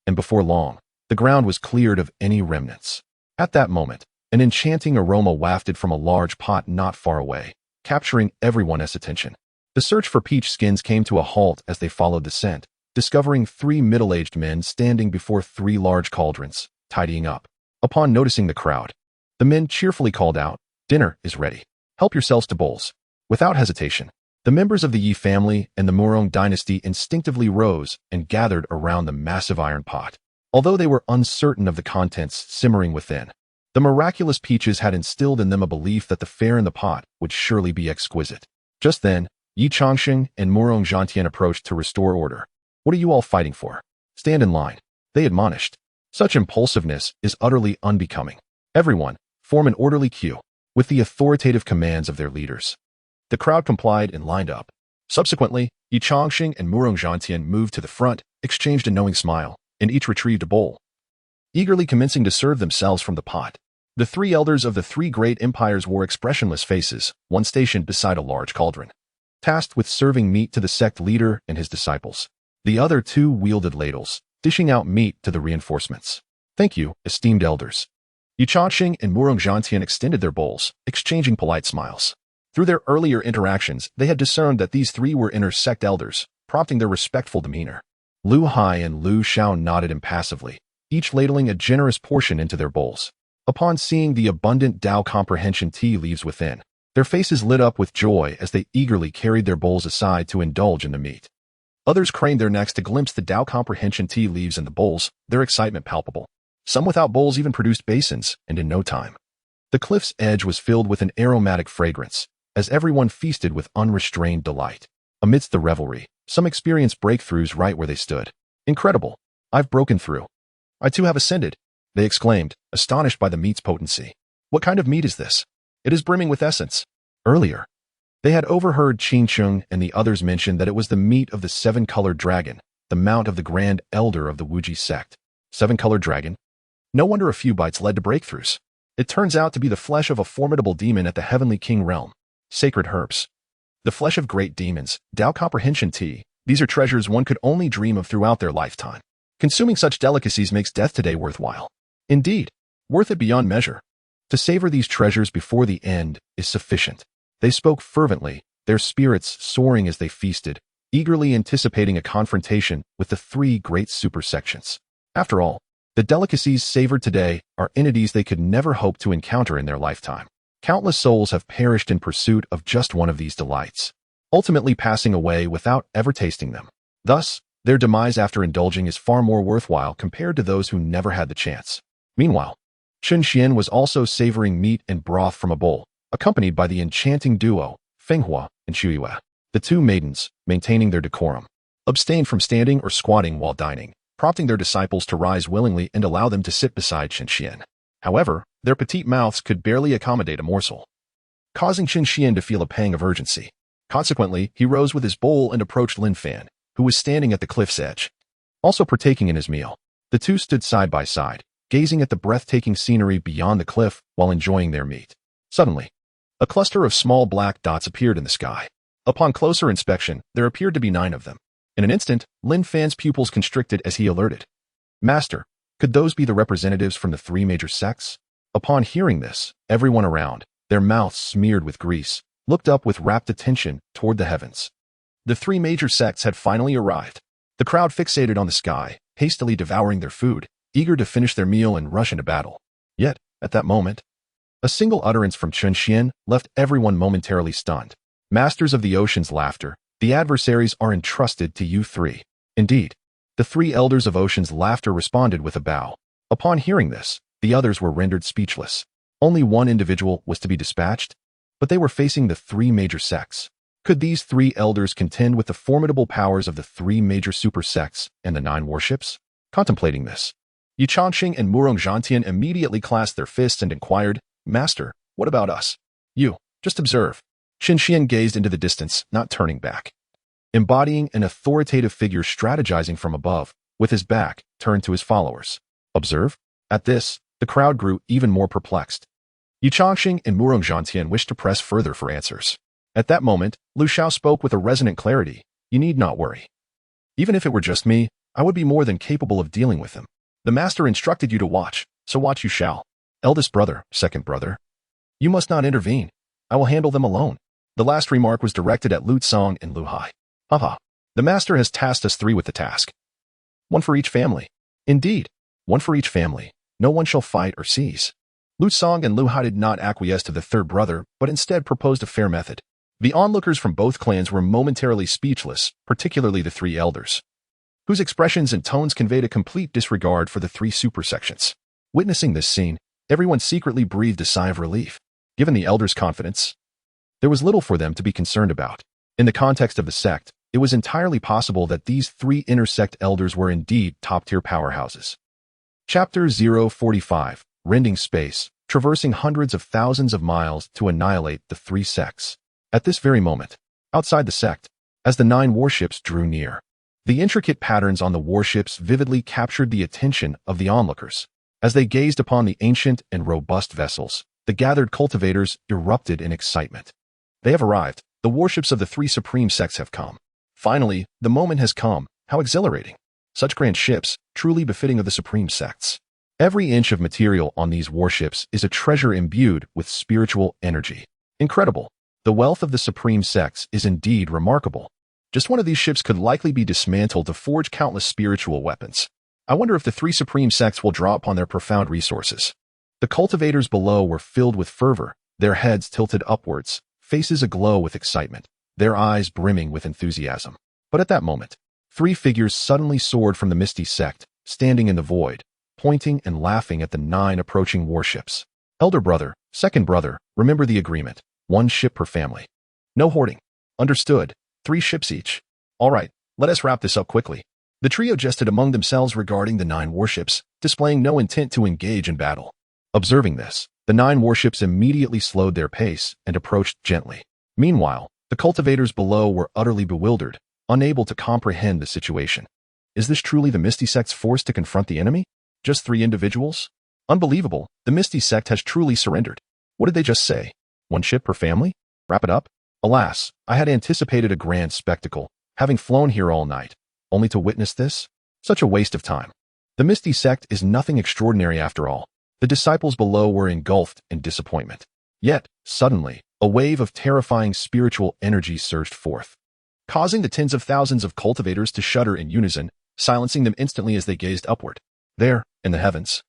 And before long, the ground was cleared of any remnants. At that moment, an enchanting aroma wafted from a large pot not far away, capturing everyone's attention. The search for peach skins came to a halt as they followed the scent, discovering 3 middle-aged men standing before 3 large cauldrons, tidying up. Upon noticing the crowd, the men cheerfully called out, "Dinner is ready. Help yourselves to bowls." Without hesitation, the members of the Yi family and the Murong dynasty instinctively rose and gathered around the massive iron pot. although they were uncertain of the contents simmering within. The miraculous peaches had instilled in them a belief that the fare in the pot would surely be exquisite. Just then, Yi Changxing and Murong Zhantian approached to restore order. "What are you all fighting for? Stand in line," they admonished. "Such impulsiveness is utterly unbecoming. Everyone, form an orderly queue, with the authoritative commands of their leaders." The crowd complied and lined up. Subsequently, Yi Changxing and Murong Zhantian moved to the front, exchanged a knowing smile, and each retrieved a bowl, eagerly commencing to serve themselves from the pot. The three elders of the three great empires wore expressionless faces, one stationed beside a large cauldron, tasked with serving meat to the sect leader and his disciples. The other two wielded ladles, dishing out meat to the reinforcements. "Thank you, esteemed elders." Yi Changxing and Murong Zhantian extended their bowls, exchanging polite smiles. Through their earlier interactions, they had discerned that these three were inner sect elders, prompting their respectful demeanor. Lu Hai and Lu Xiao nodded impassively, each ladling a generous portion into their bowls. Upon seeing the abundant Tao comprehension tea leaves within, their faces lit up with joy as they eagerly carried their bowls aside to indulge in the meat. Others craned their necks to glimpse the Tao comprehension tea leaves in the bowls, their excitement palpable. Some without bowls even produced basins, and in no time, the cliff's edge was filled with an aromatic fragrance, as everyone feasted with unrestrained delight. Amidst the revelry, some experienced breakthroughs right where they stood. "Incredible! I've broken through. I too have ascended," they exclaimed, astonished by the meat's potency. "What kind of meat is this? It is brimming with essence." Earlier, they had overheard Chen Xuan and the others mention that it was the meat of the seven-colored dragon, the mount of the grand elder of the Wuji sect. Seven-colored dragon? No wonder a few bites led to breakthroughs. It turns out to be the flesh of a formidable demon at the Heavenly King realm. Sacred herbs. The flesh of great demons, Tao comprehension tea, these are treasures one could only dream of throughout their lifetime. Consuming such delicacies makes death today worthwhile. Indeed, worth it beyond measure. To savor these treasures before the end is sufficient. They spoke fervently, their spirits soaring as they feasted, eagerly anticipating a confrontation with the three great supersections. After all, the delicacies savored today are entities they could never hope to encounter in their lifetime. Countless souls have perished in pursuit of just one of these delights, ultimately passing away without ever tasting them. Thus, their demise after indulging is far more worthwhile compared to those who never had the chance. Meanwhile, Chen Xuan was also savoring meat and broth from a bowl, accompanied by the enchanting duo, Fenghua and Shuiyue. The two maidens, maintaining their decorum, abstained from standing or squatting while dining, prompting their disciples to rise willingly and allow them to sit beside Chen Xuan. However, their petite mouths could barely accommodate a morsel, causing Chen Xuan to feel a pang of urgency. Consequently, he rose with his bowl and approached Lin Fan, who was standing at the cliff's edge, also partaking in his meal. The two stood side by side, gazing at the breathtaking scenery beyond the cliff while enjoying their meat. Suddenly, a cluster of small black dots appeared in the sky. Upon closer inspection, there appeared to be 9 of them. In an instant, Lin Fan's pupils constricted as he alerted, "Master, could those be the representatives from the 3 major sects?" Upon hearing this, everyone around, their mouths smeared with grease, looked up with rapt attention toward the heavens. The 3 major sects had finally arrived. The crowd fixated on the sky, hastily devouring their food, eager to finish their meal and rush into battle. Yet, at that moment, a single utterance from Chen Xuan left everyone momentarily stunned. "Masters of the ocean's laughter, the adversaries are entrusted to you 3. Indeed, the 3 elders of ocean's laughter responded with a bow. Upon hearing this, the others were rendered speechless. Only one individual was to be dispatched, but they were facing the 3 major sects. Could these 3 elders contend with the formidable powers of the 3 major super sects and the 9 warships? Contemplating this, Yi Changxing and Murong Zhantian immediately clasped their fists and inquired, "Master, what about us?" "You, just observe." Chen Xuan gazed into the distance, not turning back, embodying an authoritative figure strategizing from above, with his back turned to his followers. "Observe?" At this, the crowd grew even more perplexed. Yi Changxing and Murong Zhantian wished to press further for answers. At that moment, Lu Xiao spoke with a resonant clarity, "You need not worry. Even if it were just me, I would be more than capable of dealing with them. The master instructed you to watch, so watch you shall. Eldest brother, second brother, you must not intervene. I will handle them alone." The last remark was directed at Lu Song and Lu Hai. "Haha, the master has tasked us 3 with the task. 1 for each family." "Indeed, 1 for each family. No one shall fight or seize." Lu Song and Lu Hai did not acquiesce to the third brother, but instead proposed a fair method. The onlookers from both clans were momentarily speechless, particularly the 3 elders. whose expressions and tones conveyed a complete disregard for the three supersections. Witnessing this scene, everyone secretly breathed a sigh of relief. Given the elders' confidence, there was little for them to be concerned about. In the context of the sect, it was entirely possible that these three intersect elders were indeed top-tier powerhouses. Chapter 045, Rending Space, traversing hundreds of thousands of miles to annihilate the three sects. At this very moment, outside the sect, as the 9 warships drew near, the intricate patterns on the warships vividly captured the attention of the onlookers. As they gazed upon the ancient and robust vessels, the gathered cultivators erupted in excitement. They have arrived. The warships of the 3 supreme sects have come. Finally, the moment has come. How exhilarating. Such grand ships, truly befitting of the supreme sects. Every inch of material on these warships is a treasure imbued with spiritual energy. Incredible. The wealth of the supreme sects is indeed remarkable. Just one of these ships could likely be dismantled to forge countless spiritual weapons. I wonder if the 3 supreme sects will draw upon their profound resources. The cultivators below were filled with fervor, their heads tilted upwards, faces aglow with excitement, their eyes brimming with enthusiasm. But at that moment, 3 figures suddenly soared from the Misty Sect, standing in the void, pointing and laughing at the 9 approaching warships. Elder brother, second brother, remember the agreement. 1 ship per family. No hoarding. Understood. 3 ships each. All right, let us wrap this up quickly. The trio jested among themselves regarding the 9 warships, displaying no intent to engage in battle. Observing this, the 9 warships immediately slowed their pace and approached gently. Meanwhile, the cultivators below were utterly bewildered, unable to comprehend the situation. Is this truly the Misty Sect's force to confront the enemy? Just 3 individuals? Unbelievable, the Misty Sect has truly surrendered. What did they just say? 1 ship per family? Wrap it up? Alas, I had anticipated a grand spectacle, having flown here all night, only to witness this? Such a waste of time. The Misty Sect is nothing extraordinary after all. The disciples below were engulfed in disappointment. Yet, suddenly, a wave of terrifying spiritual energy surged forth, causing the tens of thousands of cultivators to shudder in unison, silencing them instantly as they gazed upward. There, in the heavens,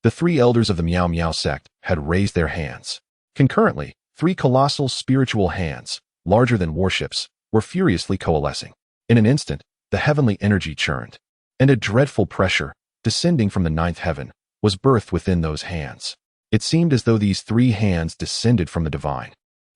the 3 elders of the Miao Miao sect had raised their hands. Concurrently, 3 colossal spiritual hands, larger than warships, were furiously coalescing. In an instant, the heavenly energy churned, and a dreadful pressure, descending from the 9th heaven, was birthed within those hands. It seemed as though these 3 hands descended from the divine,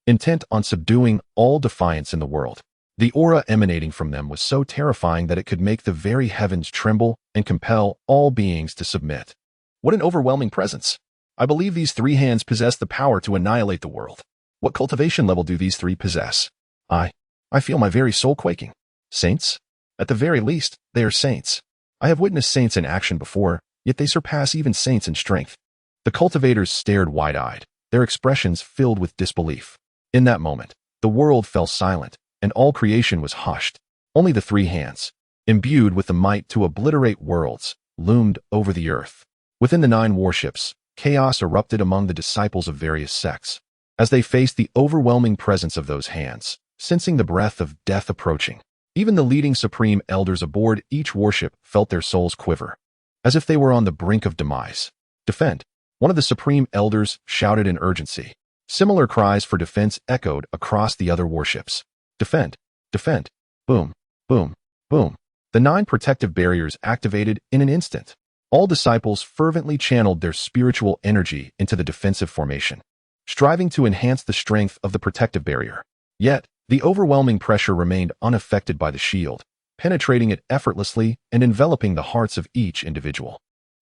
intent on subduing all defiance in the world. The aura emanating from them was so terrifying that it could make the very heavens tremble and compel all beings to submit. What an overwhelming presence! I believe these 3 hands possess the power to annihilate the world. What cultivation level do these 3 possess? I feel my very soul quaking. Saints? At the very least, they are saints. I have witnessed saints in action before, yet they surpass even saints in strength. The cultivators stared wide-eyed, their expressions filled with disbelief. In that moment, the world fell silent, and all creation was hushed. Only the 3 hands, imbued with the might to obliterate worlds, loomed over the earth. Within the 9 warships, chaos erupted among the disciples of various sects, as they faced the overwhelming presence of those hands, sensing the breath of death approaching. Even the leading supreme elders aboard each warship felt their souls quiver, as if they were on the brink of demise. Defend! One of the supreme elders shouted in urgency. Similar cries for defense echoed across the other warships. Defend! Defend! Boom! Boom! Boom! The 9 protective barriers activated in an instant. All disciples fervently channeled their spiritual energy into the defensive formation, striving to enhance the strength of the protective barrier. Yet, the overwhelming pressure remained unaffected by the shield, penetrating it effortlessly and enveloping the hearts of each individual.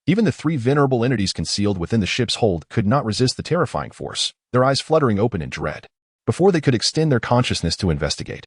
Even the 3 venerable entities concealed within the ship's hold could not resist the terrifying force, their eyes fluttering open in dread. Before they could extend their consciousness to investigate,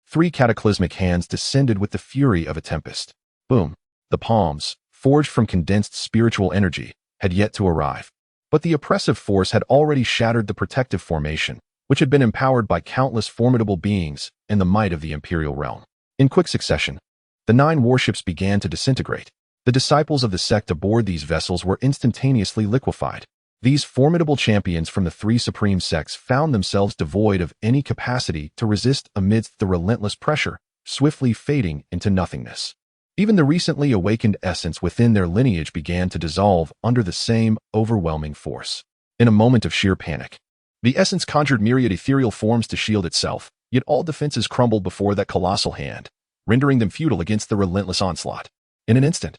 3 cataclysmic hands descended with the fury of a tempest. Boom! The palms, forged from condensed spiritual energy, had yet to arrive. But the oppressive force had already shattered the protective formation, which had been empowered by countless formidable beings and the might of the imperial realm. In quick succession, the 9 warships began to disintegrate. The disciples of the sect aboard these vessels were instantaneously liquefied. These formidable champions from the 3 supreme sects found themselves devoid of any capacity to resist amidst the relentless pressure, swiftly fading into nothingness. Even the recently awakened essence within their lineage began to dissolve under the same overwhelming force. In a moment of sheer panic, the essence conjured myriad ethereal forms to shield itself, yet all defenses crumbled before that colossal hand. rendering them futile against the relentless onslaught. In an instant,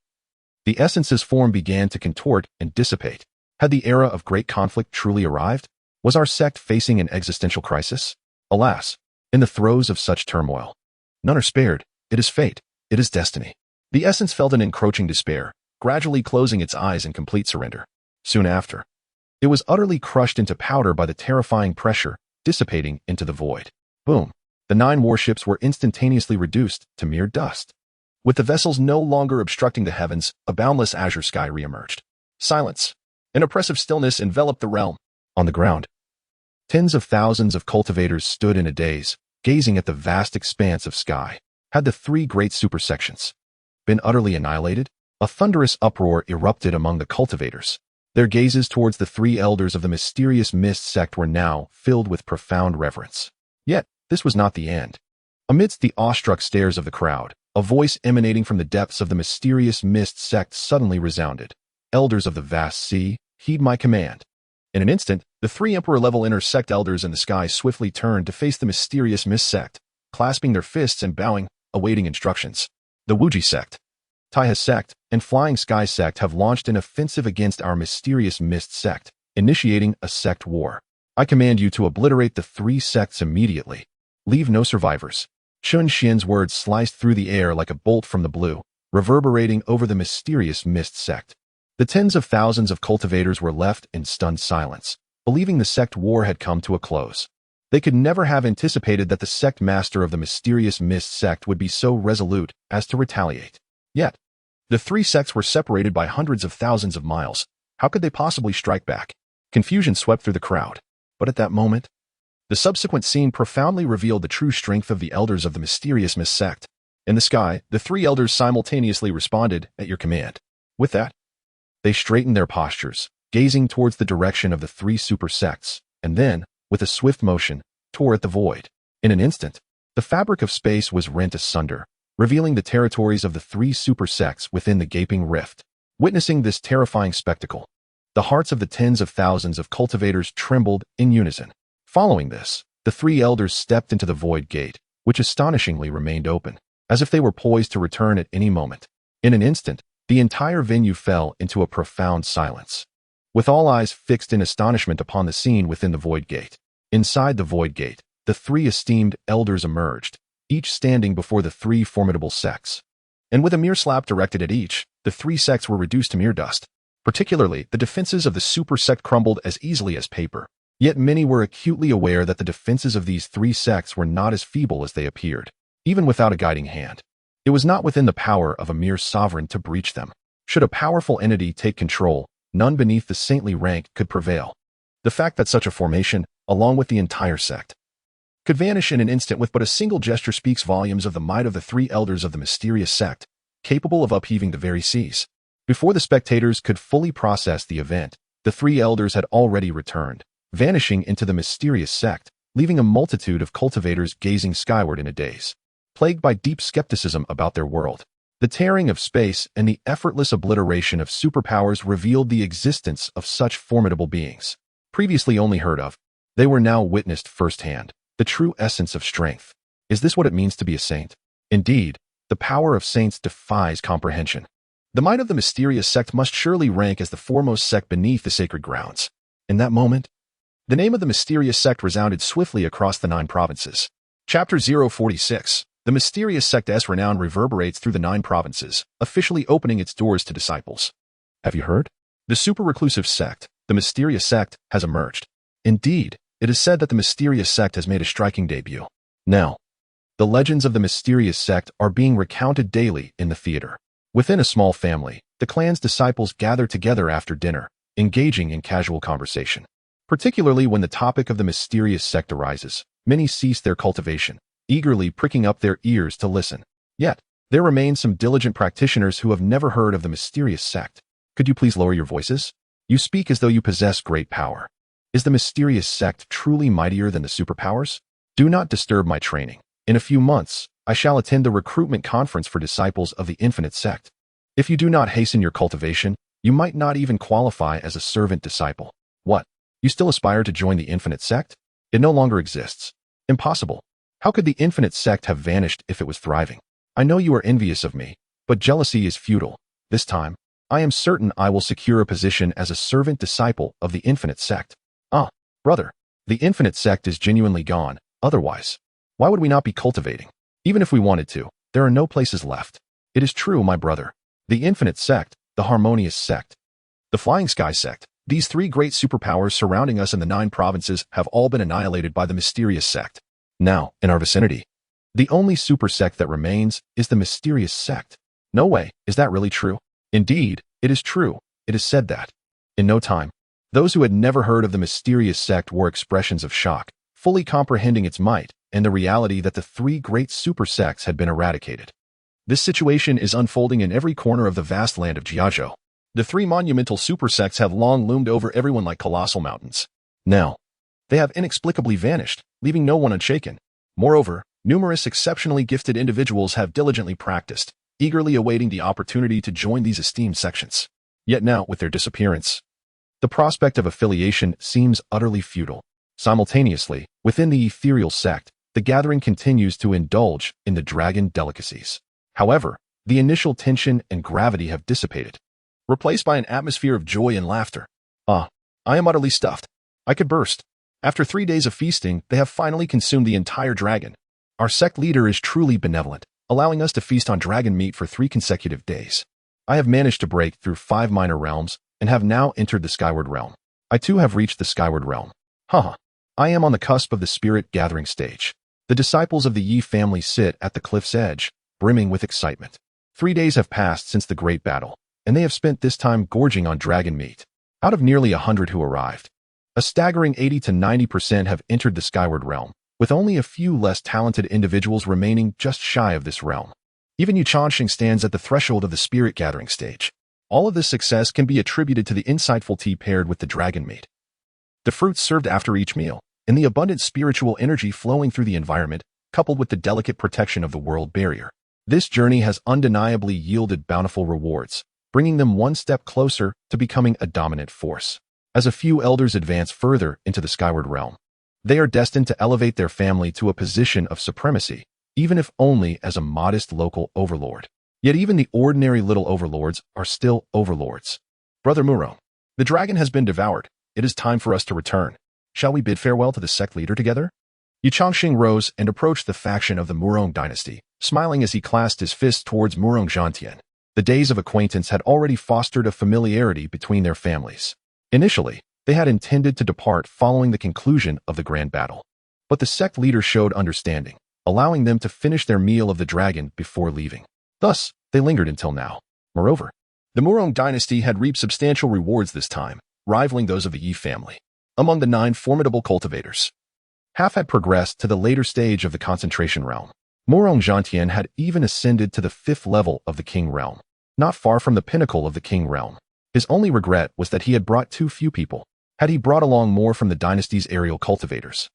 the essence's form began to contort and dissipate. Had the era of great conflict truly arrived? Was our sect facing an existential crisis? Alas, in the throes of such turmoil, none are spared. It is fate. It is destiny. The essence felt an encroaching despair, gradually closing its eyes in complete surrender. Soon after, it was utterly crushed into powder by the terrifying pressure, dissipating into the void. Boom. The 9 warships were instantaneously reduced to mere dust. With the vessels no longer obstructing the heavens, a boundless azure sky reemerged. Silence. An oppressive stillness enveloped the realm. On the ground, tens of thousands of cultivators stood in a daze, gazing at the vast expanse of sky. Had the 3 great supersections been utterly annihilated? A thunderous uproar erupted among the cultivators. Their gazes towards the 3 elders of the mysterious Mist Sect were now filled with profound reverence. Yet, this was not the end. Amidst the awestruck stares of the crowd, a voice emanating from the depths of the mysterious Mist Sect suddenly resounded. Elders of the vast sea, heed my command. In an instant, the 3 Emperor-level inner sect elders in the sky swiftly turned to face the mysterious Mist Sect, clasping their fists and bowing, awaiting instructions. The Wuji Sect, Taiha Sect, and Flying Sky Sect have launched an offensive against our mysterious Mist Sect, initiating a sect war. I command you to obliterate the 3 sects immediately. Leave no survivors. Chen Xuan's words sliced through the air like a bolt from the blue, reverberating over the mysterious Mist Sect. The tens of thousands of cultivators were left in stunned silence, believing the sect war had come to a close. They could never have anticipated that the sect master of the mysterious Mist Sect would be so resolute as to retaliate. Yet, the 3 sects were separated by hundreds of thousands of miles. How could they possibly strike back? Confusion swept through the crowd. But at that moment, the subsequent scene profoundly revealed the true strength of the elders of the mysterious Mist Sect. In the sky, the 3 elders simultaneously responded, at your command. With that, they straightened their postures, gazing towards the direction of the 3 super sects, and then, with a swift motion, tore at the void. In an instant, the fabric of space was rent asunder, revealing the territories of the 3 super sects within the gaping rift. Witnessing this terrifying spectacle, the hearts of the tens of thousands of cultivators trembled in unison. Following this, the 3 elders stepped into the void gate, which astonishingly remained open, as if they were poised to return at any moment. In an instant, the entire venue fell into a profound silence, with all eyes fixed in astonishment upon the scene within the void gate. Inside the void gate, the 3 esteemed elders emerged, each standing before the 3 formidable sects. And with a mere slap directed at each, the 3 sects were reduced to mere dust. Particularly, the defenses of the super sect crumbled as easily as paper. Yet many were acutely aware that the defenses of these 3 sects were not as feeble as they appeared. Even without a guiding hand, it was not within the power of a mere sovereign to breach them. Should a powerful entity take control, none beneath the saintly rank could prevail. The fact that such a formation, along with the entire sect, could vanish in an instant with but a single gesture speaks volumes of the might of the 3 elders of the mysterious sect, capable of upheaving the very seas. Before the spectators could fully process the event, the 3 elders had already returned, vanishing into the mysterious sect, leaving a multitude of cultivators gazing skyward in a daze, plagued by deep skepticism about their world. The tearing of space and the effortless obliteration of superpowers revealed the existence of such formidable beings. Previously only heard of, they were now witnessed firsthand. The true essence of strength. Is this what it means to be a saint? Indeed, the power of saints defies comprehension. The might of the mysterious sect must surely rank as the foremost sect beneath the sacred grounds. In that moment, the name of the mysterious sect resounded swiftly across the 9 provinces. Chapter 046. The mysterious sect's renown reverberates through the 9 provinces, officially opening its doors to disciples. Have you heard? The super-reclusive sect, the mysterious sect, has emerged. Indeed, it is said that the mysterious sect has made a striking debut. Now, the legends of the mysterious sect are being recounted daily in the theater. Within a small family, the clan's disciples gather together after dinner, engaging in casual conversation. Particularly when the topic of the mysterious sect arises, many cease their cultivation, eagerly pricking up their ears to listen. Yet, there remain some diligent practitioners who have never heard of the mysterious sect. Could you please lower your voices? You speak as though you possess great power. Is the mysterious sect truly mightier than the superpowers? Do not disturb my training. In a few months, I shall attend the recruitment conference for disciples of the infinite sect. If you do not hasten your cultivation, you might not even qualify as a servant disciple. What? You still aspire to join the infinite sect? It no longer exists. Impossible. How could the infinite sect have vanished if it was thriving? I know you are envious of me, but jealousy is futile. This time, I am certain I will secure a position as a servant disciple of the Infinite Sect. Ah, brother, the Infinite Sect is genuinely gone. Otherwise, why would we not be cultivating? Even if we wanted to, there are no places left. It is true, my brother. The Infinite Sect, the Harmonious Sect, the Flying Sky Sect, these three great superpowers surrounding us in the 9 provinces have all been annihilated by the Mysterious Sect. Now, in our vicinity, the only super sect that remains is the Mysterious Sect. No way, is that really true? Indeed, it is true. It is said that, in no time, those who had never heard of the Mysterious Sect wore expressions of shock, fully comprehending its might and the reality that the 3 great super sects had been eradicated. This situation is unfolding in every corner of the vast land of Jiazhou. The 3 monumental super sects have long loomed over everyone like colossal mountains. Now, they have inexplicably vanished, leaving no one unshaken. Moreover, numerous exceptionally gifted individuals have diligently practiced, eagerly awaiting the opportunity to join these esteemed sections. Yet now, with their disappearance, the prospect of affiliation seems utterly futile. Simultaneously, within the ethereal sect, the gathering continues to indulge in the dragon delicacies. However, the initial tension and gravity have dissipated, replaced by an atmosphere of joy and laughter. Ah, I am utterly stuffed. I could burst. After 3 days of feasting, they have finally consumed the entire dragon. Our sect leader is truly benevolent, allowing us to feast on dragon meat for 3 consecutive days. I have managed to break through 5 minor realms and have now entered the Skyward Realm. I too have reached the Skyward Realm. Haha. I am on the cusp of the spirit gathering stage. The disciples of the Yi family sit at the cliff's edge, brimming with excitement. 3 days have passed since the great battle, and they have spent this time gorging on dragon meat. Out of nearly 100 who arrived, a staggering 80 to 90% have entered the Skyward Realm, with only a few less talented individuals remaining just shy of this realm. Even Yu Chanxing stands at the threshold of the spirit gathering stage. All of this success can be attributed to the insightful tea paired with the dragon meat, the fruits served after each meal, and the abundant spiritual energy flowing through the environment, coupled with the delicate protection of the world barrier. This journey has undeniably yielded bountiful rewards, bringing them one step closer to becoming a dominant force. As a few elders advance further into the Skyward Realm, they are destined to elevate their family to a position of supremacy, even if only as a modest local overlord. Yet even the ordinary little overlords are still overlords. Brother Murong, the dragon has been devoured. It is time for us to return. Shall we bid farewell to the sect leader together? Yu Chanxing rose and approached the faction of the Murong dynasty, smiling as he clasped his fist towards Murong Zhantian. The days of acquaintance had already fostered a familiarity between their families. Initially, they had intended to depart following the conclusion of the grand battle. But the sect leader showed understanding, allowing them to finish their meal of the dragon before leaving. Thus, they lingered until now. Moreover, the Murong dynasty had reaped substantial rewards this time, rivaling those of the Yi family. Among the 9 formidable cultivators, half had progressed to the later stage of the concentration realm. Murong Zhantian had even ascended to the 5th level of the king realm, not far from the pinnacle of the king realm. His only regret was that he had brought too few people. Had he brought along more from the dynasty's aerial cultivators,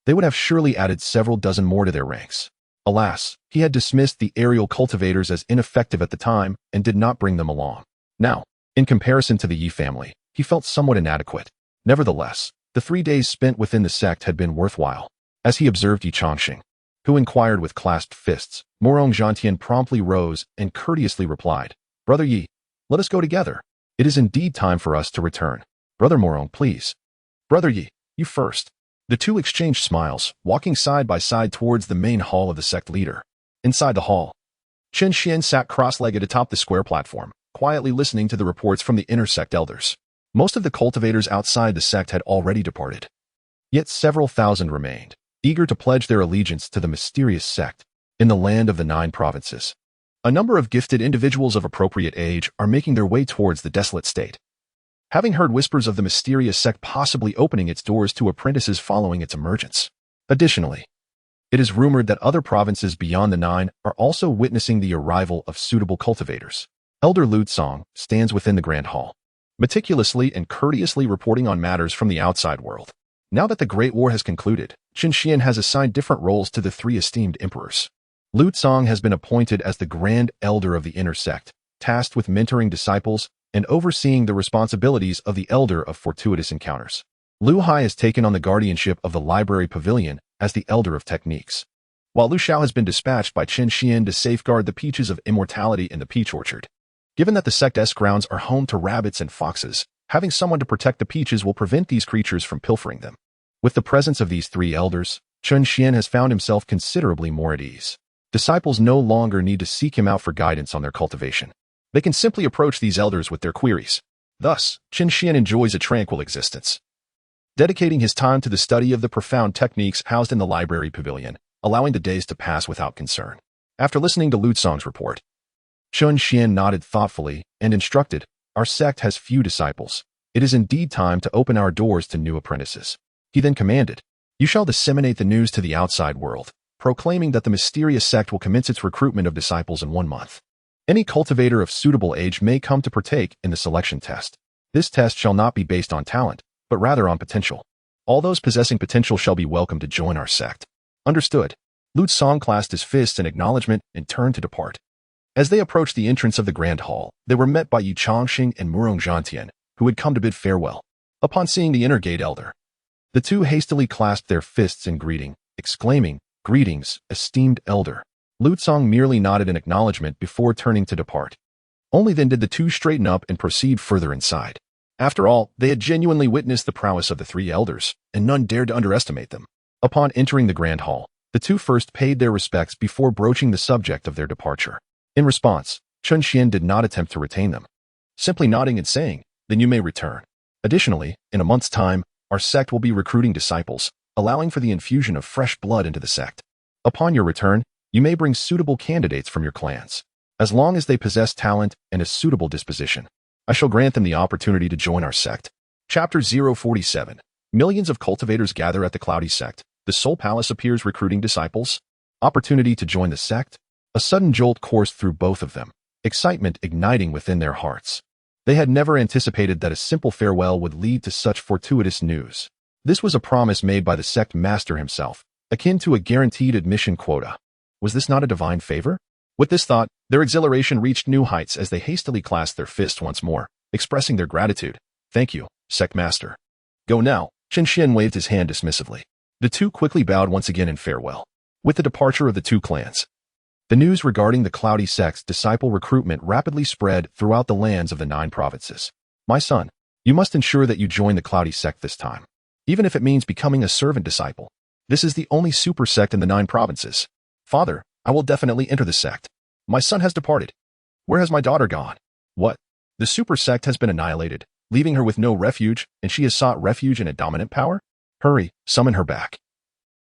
they would have surely added several dozen more to their ranks. Alas, he had dismissed the aerial cultivators as ineffective at the time and did not bring them along. Now, in comparison to the Yi family, he felt somewhat inadequate. Nevertheless, the 3 days spent within the sect had been worthwhile. As he observed Yu Chanxing, who inquired with clasped fists, Murong Zhantian promptly rose and courteously replied, "Brother Yi, let us go together. It is indeed time for us to return. Brother Murong, please. Brother Yi, you first." The two exchanged smiles, walking side by side towards the main hall of the sect leader. Inside the hall, Chen Xuan sat cross-legged atop the square platform, quietly listening to the reports from the inner sect elders. Most of the cultivators outside the sect had already departed. Yet several thousand remained, eager to pledge their allegiance to the mysterious sect in the land of the 9 provinces. A number of gifted individuals of appropriate age are making their way towards the desolate state, having heard whispers of the mysterious sect possibly opening its doors to apprentices following its emergence. Additionally, it is rumored that other provinces beyond the 9 are also witnessing the arrival of suitable cultivators. Elder Lutsong stands within the Grand Hall, meticulously and courteously reporting on matters from the outside world. Now that the Great War has concluded, Chen Xuan has assigned different roles to the 3 esteemed emperors. Lutsong has been appointed as the Grand Elder of the Inner Sect, tasked with mentoring disciples and overseeing the responsibilities of the Elder of Fortuitous Encounters. Lu Hai has taken on the guardianship of the Library Pavilion as the Elder of Techniques. while Lu Xiao has been dispatched by Chen Xuan to safeguard the peaches of immortality in the peach orchard. Given that the sect's grounds are home to rabbits and foxes, having someone to protect the peaches will prevent these creatures from pilfering them. With the presence of these three elders, Chen Xuan has found himself considerably more at ease. Disciples no longer need to seek him out for guidance on their cultivation. They can simply approach these elders with their queries. Thus, Chen Xuan enjoys a tranquil existence, dedicating his time to the study of the profound techniques housed in the library pavilion, allowing the days to pass without concern. After listening to Lu Tsong's report, Chen Xuan nodded thoughtfully and instructed, "Our sect has few disciples. It is indeed time to open our doors to new apprentices." He then commanded, "You shall disseminate the news to the outside world, proclaiming that the mysterious sect will commence its recruitment of disciples in 1 month. Any cultivator of suitable age may come to partake in the selection test. This test shall not be based on talent, but rather on potential. All those possessing potential shall be welcome to join our sect." Understood. Lu Tsong clasped his fists in acknowledgement and turned to depart. As they approached the entrance of the grand hall, they were met by Yu Chongxing and Murong Zhantian, who had come to bid farewell. Upon seeing the inner gate elder, the two hastily clasped their fists in greeting, exclaiming, "Greetings, esteemed elder." Lu Tsong merely nodded in acknowledgement before turning to depart. Only then did the two straighten up and proceed further inside. After all, they had genuinely witnessed the prowess of the three elders, and none dared to underestimate them. Upon entering the grand hall, the two first paid their respects before broaching the subject of their departure. In response, Chen Xuan did not attempt to retain them, simply nodding and saying, "Then you may return. Additionally, in a month's time, our sect will be recruiting disciples, allowing for the infusion of fresh blood into the sect. Upon your return, you may bring suitable candidates from your clans. As long as they possess talent and a suitable disposition, I shall grant them the opportunity to join our sect." Chapter 047. Millions of cultivators gather at the Cloudy Sect. The Soul Palace appears recruiting disciples. Opportunity to join the sect? A sudden jolt coursed through both of them, excitement igniting within their hearts. They had never anticipated that a simple farewell would lead to such fortuitous news. This was a promise made by the sect master himself, akin to a guaranteed admission quota. Was this not a divine favor? With this thought, their exhilaration reached new heights as they hastily clasped their fists once more, expressing their gratitude. "Thank you, sect master. Go now." Chen Xuan waved his hand dismissively. The two quickly bowed once again in farewell. With the departure of the two clans, the news regarding the Cloudy Sect's disciple recruitment rapidly spread throughout the lands of the 9 provinces. "My son, you must ensure that you join the Cloudy Sect this time, even if it means becoming a servant disciple. This is the only super sect in the 9 provinces. Father, I will definitely enter the sect. My son has departed. Where has my daughter gone? What? The super sect has been annihilated, leaving her with no refuge, and she has sought refuge in a dominant power? Hurry, summon her back.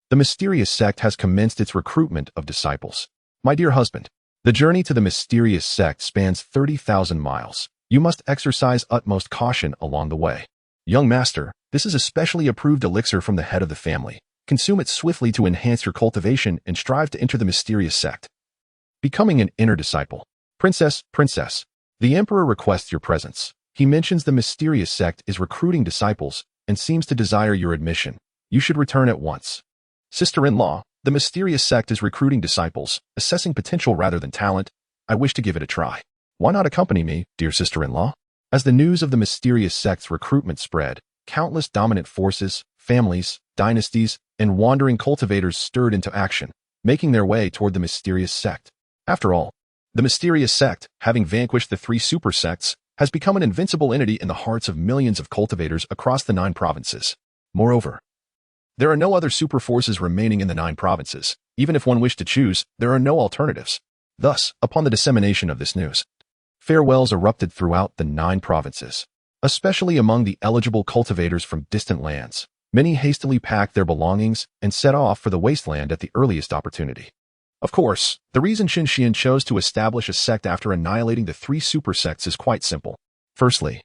The mysterious sect has commenced its recruitment of disciples. My dear husband, the journey to the mysterious sect spans 30,000 miles. You must exercise utmost caution along the way. Young master, this is a specially approved elixir from the head of the family. Consume it swiftly to enhance your cultivation and strive to enter the mysterious sect. Becoming an inner disciple. Princess, the emperor requests your presence. He mentions the mysterious sect is recruiting disciples and seems to desire your admission. You should return at once. Sister-in-law, the mysterious sect is recruiting disciples, assessing potential rather than talent. I wish to give it a try. Why not accompany me, dear sister-in-law?" As the news of the mysterious sect's recruitment spread, countless dominant forces, families, dynasties, and wandering cultivators stirred into action, making their way toward the mysterious sect. After all, the mysterious sect, having vanquished the 3 super sects, has become an invincible entity in the hearts of millions of cultivators across the 9 provinces. Moreover, there are no other super forces remaining in the 9 provinces. Even if one wished to choose, there are no alternatives. Thus, upon the dissemination of this news, farewells erupted throughout the 9 provinces, especially among the eligible cultivators from distant lands. Many hastily packed their belongings and set off for the wasteland at the earliest opportunity. Of course, the reason Chen Xuan chose to establish a sect after annihilating the 3 super sects is quite simple. Firstly,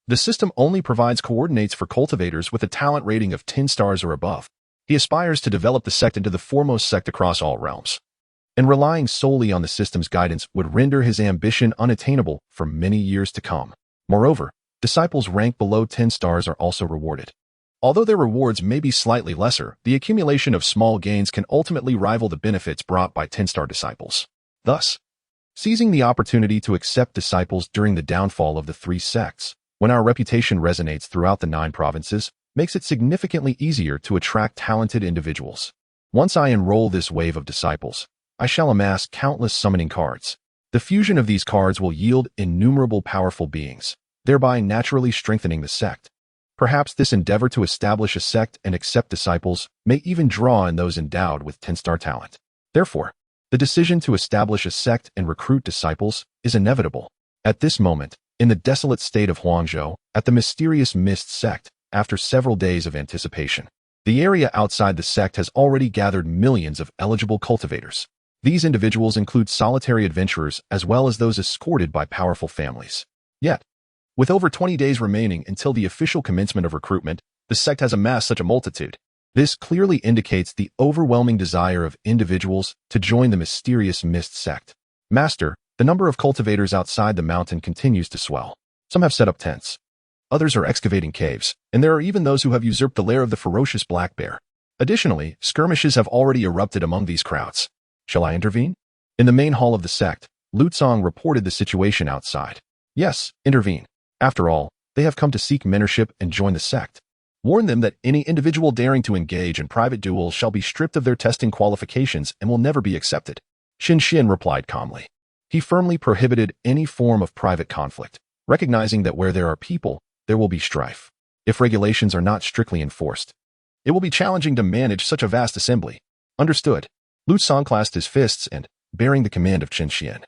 the system only provides coordinates for cultivators with a talent rating of 10 stars or above. He aspires to develop the sect into the foremost sect across all realms, and relying solely on the system's guidance would render his ambition unattainable for many years to come. Moreover, disciples ranked below 10 stars are also rewarded. Although their rewards may be slightly lesser, the accumulation of small gains can ultimately rival the benefits brought by 10-star disciples. Thus, seizing the opportunity to accept disciples during the downfall of the 3 sects, when our reputation resonates throughout the 9 provinces, makes it significantly easier to attract talented individuals. Once I enroll this wave of disciples, I shall amass countless summoning cards. The fusion of these cards will yield innumerable powerful beings, thereby naturally strengthening the sect. Perhaps this endeavor to establish a sect and accept disciples may even draw in those endowed with 10-star talent. Therefore, the decision to establish a sect and recruit disciples is inevitable. At this moment, in the desolate state of Huangzhou, at the mysterious Mist Sect, after several days of anticipation, the area outside the sect has already gathered millions of eligible cultivators. These individuals include solitary adventurers as well as those escorted by powerful families. Yet, with over 20 days remaining until the official commencement of recruitment, the sect has amassed such a multitude. This clearly indicates the overwhelming desire of individuals to join the mysterious Mist Sect. Master, the number of cultivators outside the mountain continues to swell. Some have set up tents. Others are excavating caves, and there are even those who have usurped the lair of the ferocious black bear. Additionally, skirmishes have already erupted among these crowds. Shall I intervene? In the main hall of the sect, Lutsong reported the situation outside. Yes, intervene. After all, they have come to seek mentorship and join the sect. Warn them that any individual daring to engage in private duels shall be stripped of their testing qualifications and will never be accepted. Chen Xuan replied calmly. He firmly prohibited any form of private conflict, recognizing that where there are people, there will be strife. If regulations are not strictly enforced, it will be challenging to manage such a vast assembly. Understood. Lutsong clasped his fists and, bearing the command of Chen Xuan,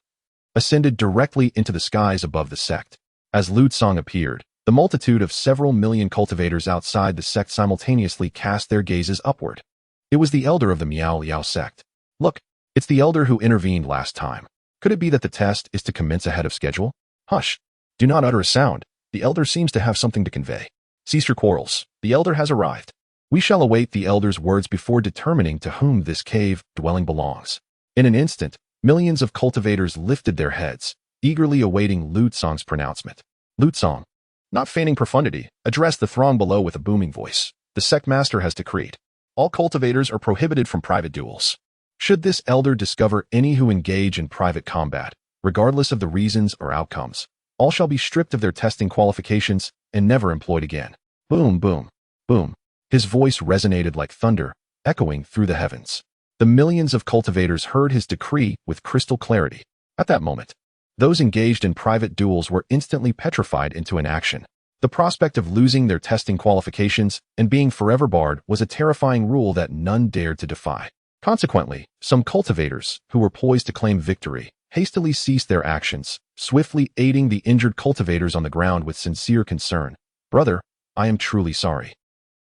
ascended directly into the skies above the sect. As Lutsong appeared, the multitude of several million cultivators outside the sect simultaneously cast their gazes upward. It was the elder of the Miao Liao sect. Look, it's the elder who intervened last time. Could it be that the test is to commence ahead of schedule? Hush! Do not utter a sound. The elder seems to have something to convey. Cease your quarrels. The elder has arrived. We shall await the elder's words before determining to whom this cave dwelling belongs. In an instant, millions of cultivators lifted their heads, eagerly awaiting Lutsong's pronouncement. Lutsong, not feigning profundity, addressed the throng below with a booming voice. The sect master has decreed. All cultivators are prohibited from private duels. Should this elder discover any who engage in private combat, regardless of the reasons or outcomes, all shall be stripped of their testing qualifications and never employed again. Boom, boom, boom. His voice resonated like thunder, echoing through the heavens. The millions of cultivators heard his decree with crystal clarity. At that moment, those engaged in private duels were instantly petrified into inaction. The prospect of losing their testing qualifications and being forever barred was a terrifying rule that none dared to defy. Consequently, some cultivators, who were poised to claim victory, hastily ceased their actions, swiftly aiding the injured cultivators on the ground with sincere concern. Brother, I am truly sorry.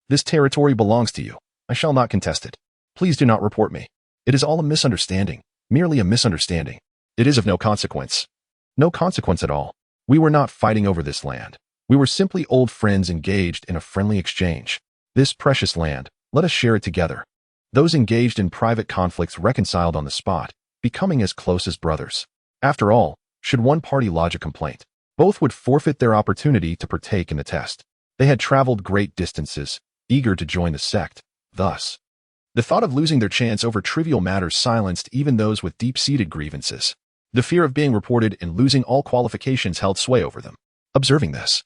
This territory belongs to you. I shall not contest it. Please do not report me. It is all a misunderstanding, merely a misunderstanding. It is of no consequence. No consequence at all. We were not fighting over this land. We were simply old friends engaged in a friendly exchange. This precious land, let us share it together. Those engaged in private conflicts reconciled on the spot, becoming as close as brothers. After all, should one party lodge a complaint, both would forfeit their opportunity to partake in the test. They had traveled great distances, eager to join the sect. Thus, the thought of losing their chance over trivial matters silenced even those with deep-seated grievances. The fear of being reported and losing all qualifications held sway over them. Observing this,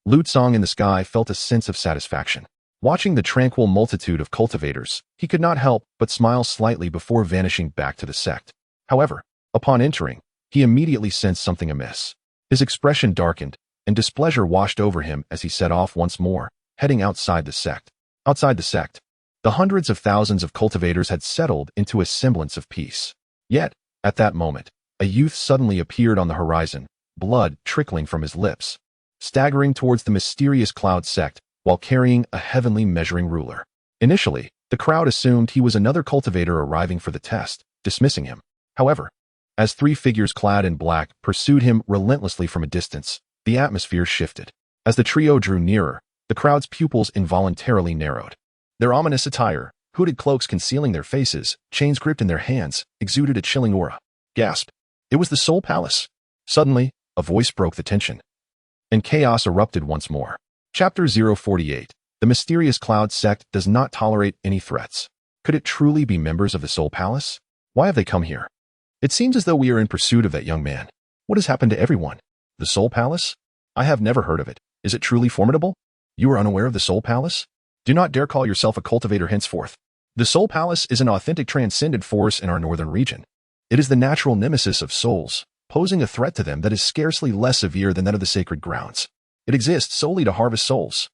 Lutsong in the sky felt a sense of satisfaction. Watching the tranquil multitude of cultivators, he could not help but smile slightly before vanishing back to the sect. However, upon entering, he immediately sensed something amiss. His expression darkened, and displeasure washed over him as he set off once more, heading outside the sect. Outside the sect, the hundreds of thousands of cultivators had settled into a semblance of peace. Yet, at that moment, a youth suddenly appeared on the horizon, blood trickling from his lips, staggering towards the mysterious cloud sect while carrying a heavenly measuring ruler. Initially, the crowd assumed he was another cultivator arriving for the test, dismissing him. However, as three figures clad in black pursued him relentlessly from a distance, the atmosphere shifted. As the trio drew nearer, the crowd's pupils involuntarily narrowed. Their ominous attire, hooded cloaks concealing their faces, chains gripped in their hands, exuded a chilling aura. Gasp! It was the Soul Palace. Suddenly, a voice broke the tension, and chaos erupted once more. Chapter 048. The mysterious cloud sect does not tolerate any threats. Could it truly be members of the Soul Palace? Why have they come here? It seems as though we are in pursuit of that young man. What has happened to everyone? The Soul Palace? I have never heard of it. Is it truly formidable? You are unaware of the Soul Palace? Do not dare call yourself a cultivator henceforth. The Soul Palace is an authentic transcendent force in our northern region. It is the natural nemesis of souls, posing a threat to them that is scarcely less severe than that of the sacred grounds. It exists solely to harvest souls.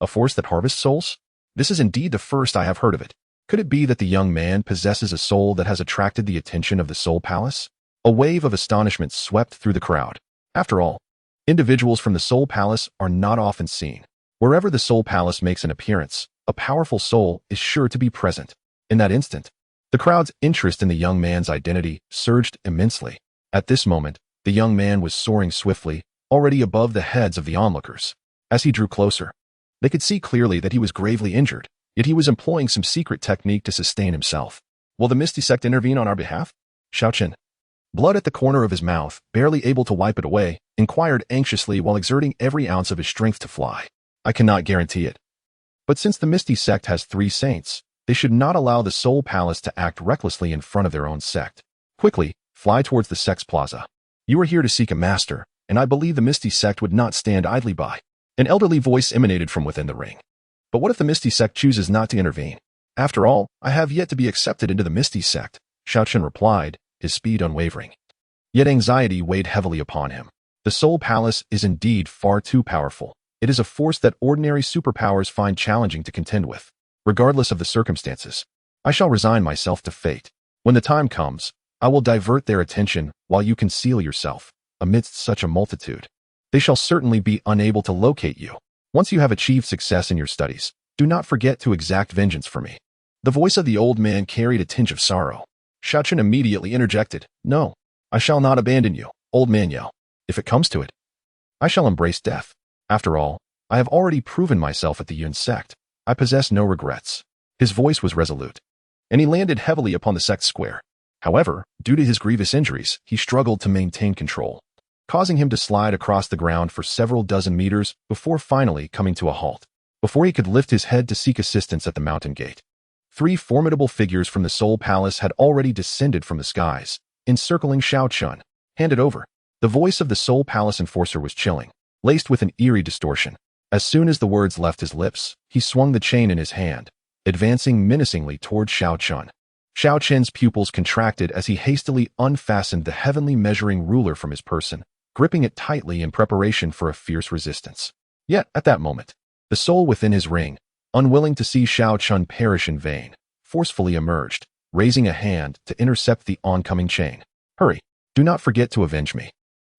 A force that harvests souls? This is indeed the first I have heard of it. Could it be that the young man possesses a soul that has attracted the attention of the Soul Palace? A wave of astonishment swept through the crowd. After all, individuals from the Soul Palace are not often seen. Wherever the Soul Palace makes an appearance, a powerful soul is sure to be present. In that instant, the crowd's interest in the young man's identity surged immensely. At this moment, the young man was soaring swiftly, already above the heads of the onlookers. As he drew closer, they could see clearly that he was gravely injured, yet he was employing some secret technique to sustain himself. Will the Misty Sect intervene on our behalf? Chen, blood at the corner of his mouth, barely able to wipe it away, inquired anxiously while exerting every ounce of his strength to fly. I cannot guarantee it. But since the Misty Sect has 3 saints, they should not allow the Soul Palace to act recklessly in front of their own sect. Quickly, fly towards the sect's plaza. You are here to seek a master, and I believe the Misty Sect would not stand idly by. An elderly voice emanated from within the ring. But what if the Misty Sect chooses not to intervene? After all, I have yet to be accepted into the Misty Sect, Chen replied, his speed unwavering. Yet anxiety weighed heavily upon him. The Soul Palace is indeed far too powerful. It is a force that ordinary superpowers find challenging to contend with. Regardless of the circumstances, I shall resign myself to fate. When the time comes, I will divert their attention while you conceal yourself amidst such a multitude. They shall certainly be unable to locate you. Once you have achieved success in your studies, do not forget to exact vengeance for me. The voice of the old man carried a tinge of sorrow. Chen immediately interjected, No, I shall not abandon you, old man Yao. If it comes to it, I shall embrace death. After all, I have already proven myself at the Yun sect. I possess no regrets. His voice was resolute, and he landed heavily upon the sect's square. However, due to his grievous injuries, he struggled to maintain control, causing him to slide across the ground for several dozen meters before finally coming to a halt. Before he could lift his head to seek assistance at the mountain gate, 3 formidable figures from the Soul Palace had already descended from the skies, encircling Chen. Handed over. The voice of the Soul Palace enforcer was chilling, laced with an eerie distortion. As soon as the words left his lips, he swung the chain in his hand, advancing menacingly toward Chen. Chen's pupils contracted as he hastily unfastened the heavenly measuring ruler from his person, gripping it tightly in preparation for a fierce resistance. Yet, at that moment, the soul within his ring, unwilling to see Chen perish in vain, forcefully emerged, raising a hand to intercept the oncoming chain. Hurry, do not forget to avenge me.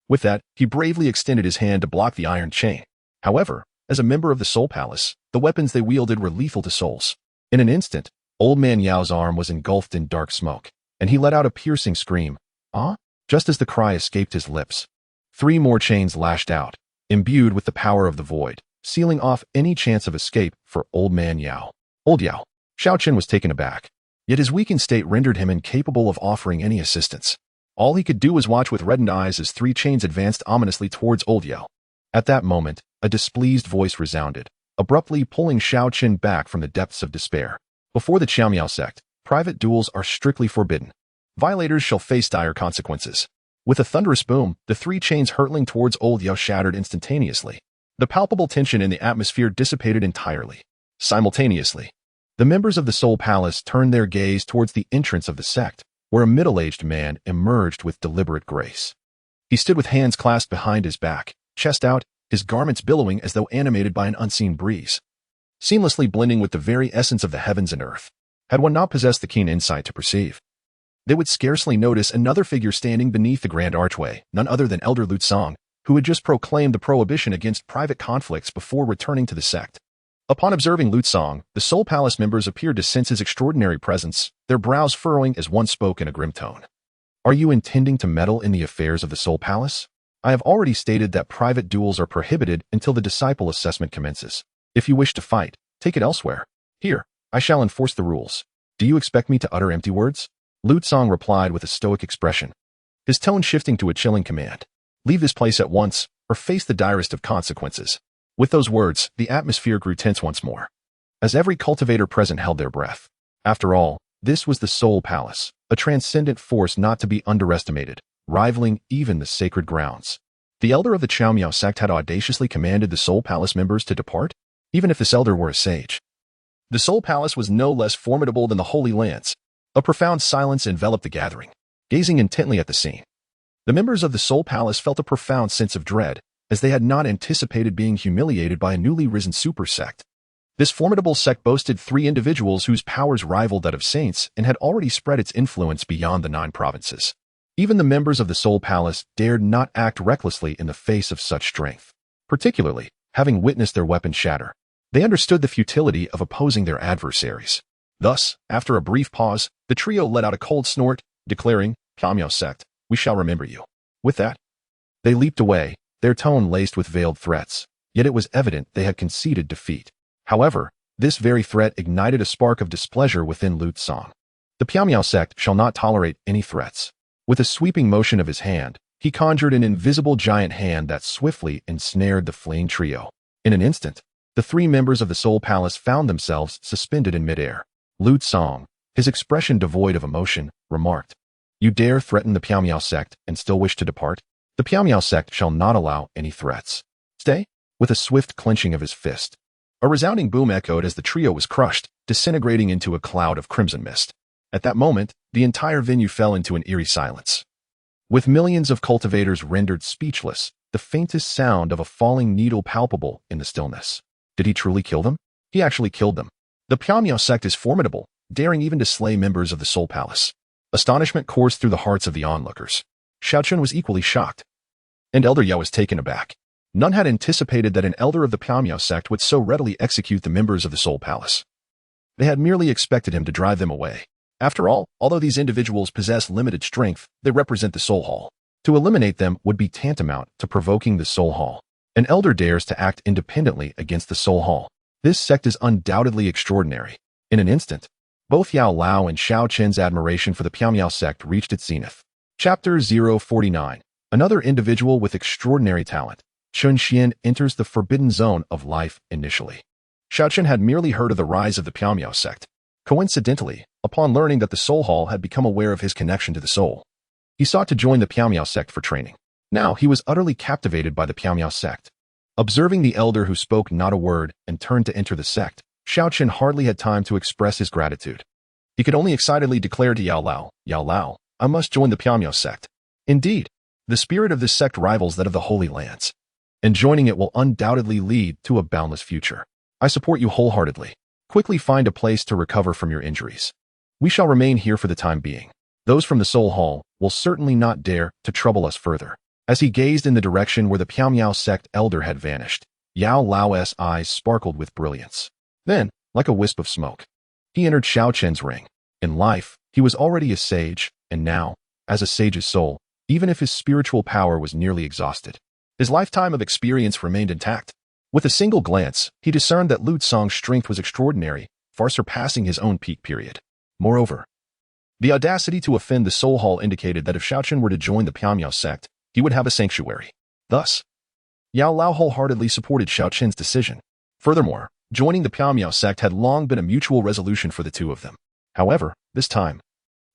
With that, he bravely extended his hand to block the iron chain. However, as a member of the Soul Palace, the weapons they wielded were lethal to souls. In an instant, Old Man Yao's arm was engulfed in dark smoke, and he let out a piercing scream. Ah? Just as the cry escaped his lips, 3 more chains lashed out, imbued with the power of the void, sealing off any chance of escape for Old Man Yao. Old Yao. Chen was taken aback, yet his weakened state rendered him incapable of offering any assistance. All he could do was watch with reddened eyes as 3 chains advanced ominously towards Old Yao. At that moment, a displeased voice resounded, abruptly pulling Chen back from the depths of despair. Before the Qiaomiao sect, private duels are strictly forbidden. Violators shall face dire consequences. With a thunderous boom, the 3 chains hurtling towards Old Yao shattered instantaneously. The palpable tension in the atmosphere dissipated entirely. Simultaneously, the members of the Soul Palace turned their gaze towards the entrance of the sect, where a middle-aged man emerged with deliberate grace. He stood with hands clasped behind his back, chest out, his garments billowing as though animated by an unseen breeze, seamlessly blending with the very essence of the heavens and earth. Had one not possessed the keen insight to perceive, they would scarcely notice another figure standing beneath the grand archway, none other than Elder Lutsong, who had just proclaimed the prohibition against private conflicts before returning to the sect. Upon observing Lutsong, the Soul Palace members appeared to sense his extraordinary presence, their brows furrowing as one spoke in a grim tone. Are you intending to meddle in the affairs of the Soul Palace? I have already stated that private duels are prohibited until the disciple assessment commences. If you wish to fight, take it elsewhere. Here, I shall enforce the rules. Do you expect me to utter empty words? Lutsong replied with a stoic expression, his tone shifting to a chilling command. Leave this place at once, or face the direst of consequences. With those words, the atmosphere grew tense once more, as every cultivator present held their breath. After all, this was the Soul Palace, a transcendent force not to be underestimated, rivaling even the sacred grounds. The elder of the Qiaomiao sect had audaciously commanded the Soul Palace members to depart, even if this elder were a sage. The Soul Palace was no less formidable than the Holy Lands. A profound silence enveloped the gathering, gazing intently at the scene. The members of the Soul Palace felt a profound sense of dread, as they had not anticipated being humiliated by a newly risen super sect. This formidable sect boasted 3 individuals whose powers rivaled that of saints and had already spread its influence beyond the 9 provinces. Even the members of the Soul Palace dared not act recklessly in the face of such strength, particularly having witnessed their weapons shatter. They understood the futility of opposing their adversaries. Thus, after a brief pause, the trio let out a cold snort, declaring, "Misty Sect, we shall remember you." With that, they leaped away, their tone laced with veiled threats, yet it was evident they had conceded defeat. However, this very threat ignited a spark of displeasure within Lu Tsang. The Misty Sect shall not tolerate any threats. With a sweeping motion of his hand, he conjured an invisible giant hand that swiftly ensnared the fleeing trio. In an instant, the 3 members of the Soul Palace found themselves suspended in midair. Lu Tsang, his expression devoid of emotion, remarked, "You dare threaten the Misty Sect and still wish to depart? The Misty Sect shall not allow any threats. Stay." With a swift clenching of his fist, a resounding boom echoed as the trio was crushed, disintegrating into a cloud of crimson mist. At that moment, the entire venue fell into an eerie silence. With millions of cultivators rendered speechless, the faintest sound of a falling needle palpable in the stillness. Did he truly kill them? He actually killed them. The Misty Sect is formidable, daring even to slay members of the Soul Palace. Astonishment coursed through the hearts of the onlookers. Chen Xuan was equally shocked, and Elder Yao was taken aback. None had anticipated that an elder of the Misty Sect would so readily execute the members of the Soul Palace. They had merely expected him to drive them away. After all, although these individuals possess limited strength, they represent the Soul Hall. To eliminate them would be tantamount to provoking the Soul Hall. An elder dares to act independently against the Soul Hall. This sect is undoubtedly extraordinary. In an instant, both Yao Lao and Xiao Chen's admiration for the Misty Sect reached its zenith. Chapter 049. Another individual with extraordinary talent. Chen Xuan enters the forbidden zone of life initially. Xiao Chen had merely heard of the rise of the Misty Sect. Coincidentally, upon learning that the Soul Hall had become aware of his connection to the soul, he sought to join the Misty Sect for training. Now he was utterly captivated by the Misty Sect. Observing the elder who spoke not a word and turned to enter the sect, Xiao Chen hardly had time to express his gratitude. He could only excitedly declare to Yao Lao, "I must join the Misty Sect." Indeed, the spirit of this sect rivals that of the Holy Lands, and joining it will undoubtedly lead to a boundless future. I support you wholeheartedly. Quickly find a place to recover from your injuries. We shall remain here for the time being. Those from the Soul Hall will certainly not dare to trouble us further. As he gazed in the direction where the Misty Sect elder had vanished, Yao Lao's eyes sparkled with brilliance. Then, like a wisp of smoke, he entered Xiao Chen's ring. In life, he was already a sage, and now, as a sage's soul, even if his spiritual power was nearly exhausted, his lifetime of experience remained intact. With a single glance, he discerned that Lu Tsang's strength was extraordinary, far surpassing his own peak period. Moreover, the audacity to offend the Soul Hall indicated that if Xiao Chen were to join the Misty Sect, he would have a sanctuary. Thus, Yao Lao wholeheartedly supported Xiao Chen's decision. Furthermore, joining the Misty Sect had long been a mutual resolution for the two of them. However, this time,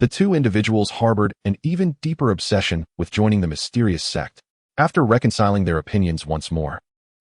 the two individuals harbored an even deeper obsession with joining the mysterious sect. After reconciling their opinions once more,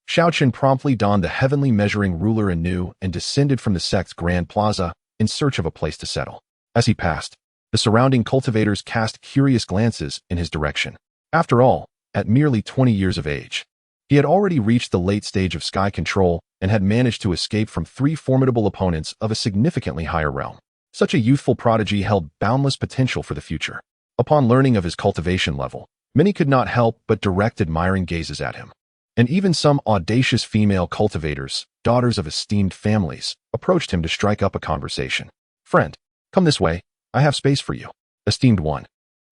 Xiao Chen promptly donned the heavenly measuring ruler anew and descended from the sect's grand plaza in search of a place to settle. As he passed, the surrounding cultivators cast curious glances in his direction. After all, at merely 20 years of age, he had already reached the late stage of sky control and had managed to escape from 3 formidable opponents of a significantly higher realm. Such a youthful prodigy held boundless potential for the future. Upon learning of his cultivation level, many could not help but direct admiring gazes at him. And even some audacious female cultivators, daughters of esteemed families, approached him to strike up a conversation. "Friend, come this way. I have space for you." "Esteemed one,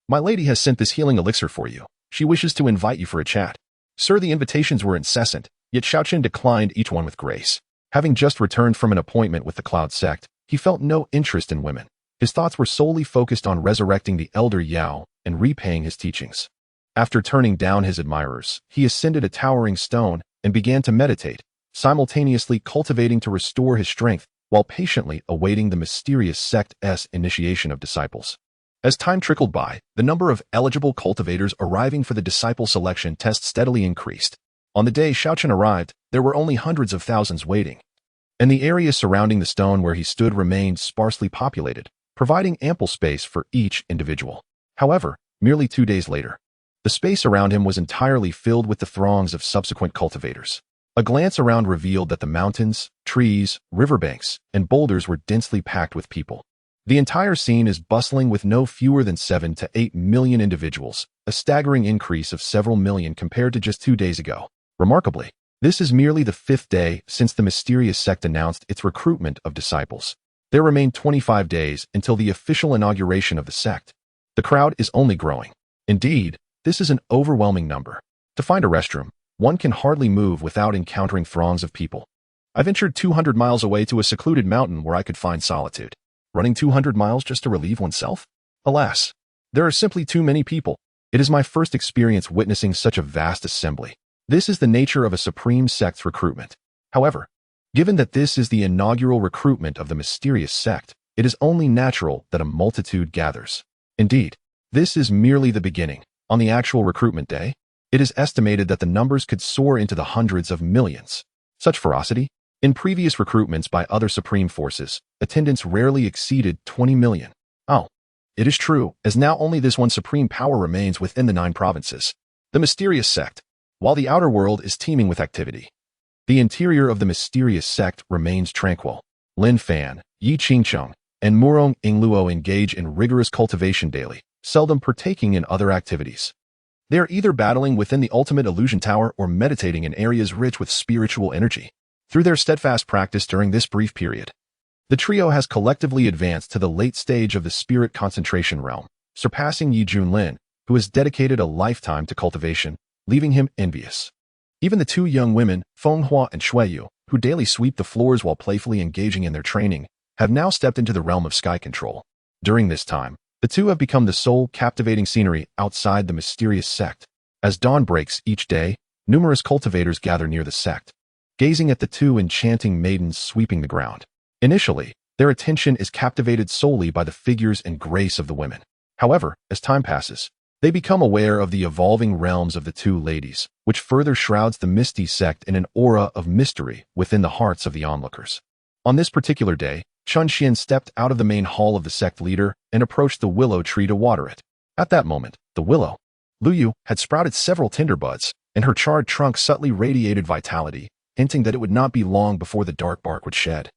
my lady has sent this healing elixir for you. She wishes to invite you for a chat." Sir, the invitations were incessant, yet Xiao Chen declined each one with grace. Having just returned from an appointment with the Cloud Sect, he felt no interest in women. His thoughts were solely focused on resurrecting the elder Yao and repaying his teachings. After turning down his admirers, he ascended a towering stone and began to meditate, simultaneously cultivating to restore his strength while patiently awaiting the mysterious sect's initiation of disciples. As time trickled by, the number of eligible cultivators arriving for the disciple selection test steadily increased. On the day Xiao Chen arrived, there were only hundreds of thousands waiting. and the area surrounding the stone where he stood remained sparsely populated, providing ample space for each individual. However, merely 2 days later, the space around him was entirely filled with the throngs of subsequent cultivators. A glance around revealed that the mountains, trees, riverbanks, and boulders were densely packed with people. The entire scene is bustling with no fewer than 7 to 8 million individuals, a staggering increase of several million compared to just 2 days ago. Remarkably, this is merely the 5th day since the mysterious sect announced its recruitment of disciples. There remain 25 days until the official inauguration of the sect. The crowd is only growing. Indeed, this is an overwhelming number. To find a restroom, one can hardly move without encountering throngs of people. I ventured 200 miles away to a secluded mountain where I could find solitude. Running 200 miles just to relieve oneself? Alas, there are simply too many people. It is my first experience witnessing such a vast assembly. This is the nature of a supreme sect's recruitment. However, given that this is the inaugural recruitment of the mysterious sect, it is only natural that a multitude gathers. Indeed, this is merely the beginning. On the actual recruitment day, it is estimated that the numbers could soar into the hundreds of millions. Such ferocity? In previous recruitments by other supreme forces, attendance rarely exceeded 20 million. Oh, it is true, as now only this one supreme power remains within the 9 provinces. The mysterious sect. While the outer world is teeming with activity, the interior of the mysterious sect remains tranquil. Lin Fan, Yi Qingcheng, and Murong Ingluo engage in rigorous cultivation daily, seldom partaking in other activities. They are either battling within the ultimate illusion tower or meditating in areas rich with spiritual energy. Through their steadfast practice during this brief period, the trio has collectively advanced to the late stage of the spirit concentration realm, surpassing Yi Junlin, who has dedicated a lifetime to cultivation, leaving him envious. Even the 2 young women, Feng Hua and Shuiyu, who daily sweep the floors while playfully engaging in their training, have now stepped into the realm of sky control. During this time, the 2 have become the sole captivating scenery outside the mysterious sect. As dawn breaks each day, numerous cultivators gather near the sect, gazing at the 2 enchanting maidens sweeping the ground. Initially, their attention is captivated solely by the figures and grace of the women. However, as time passes, they become aware of the evolving realms of the 2 ladies, which further shrouds the Misty Sect in an aura of mystery within the hearts of the onlookers. On this particular day, Chen Xuan stepped out of the main hall of the sect leader and approached the willow tree to water it. At that moment, the willow, Luyu, had sprouted several tender buds, and her charred trunk subtly radiated vitality, hinting that it would not be long before the dark bark would shed,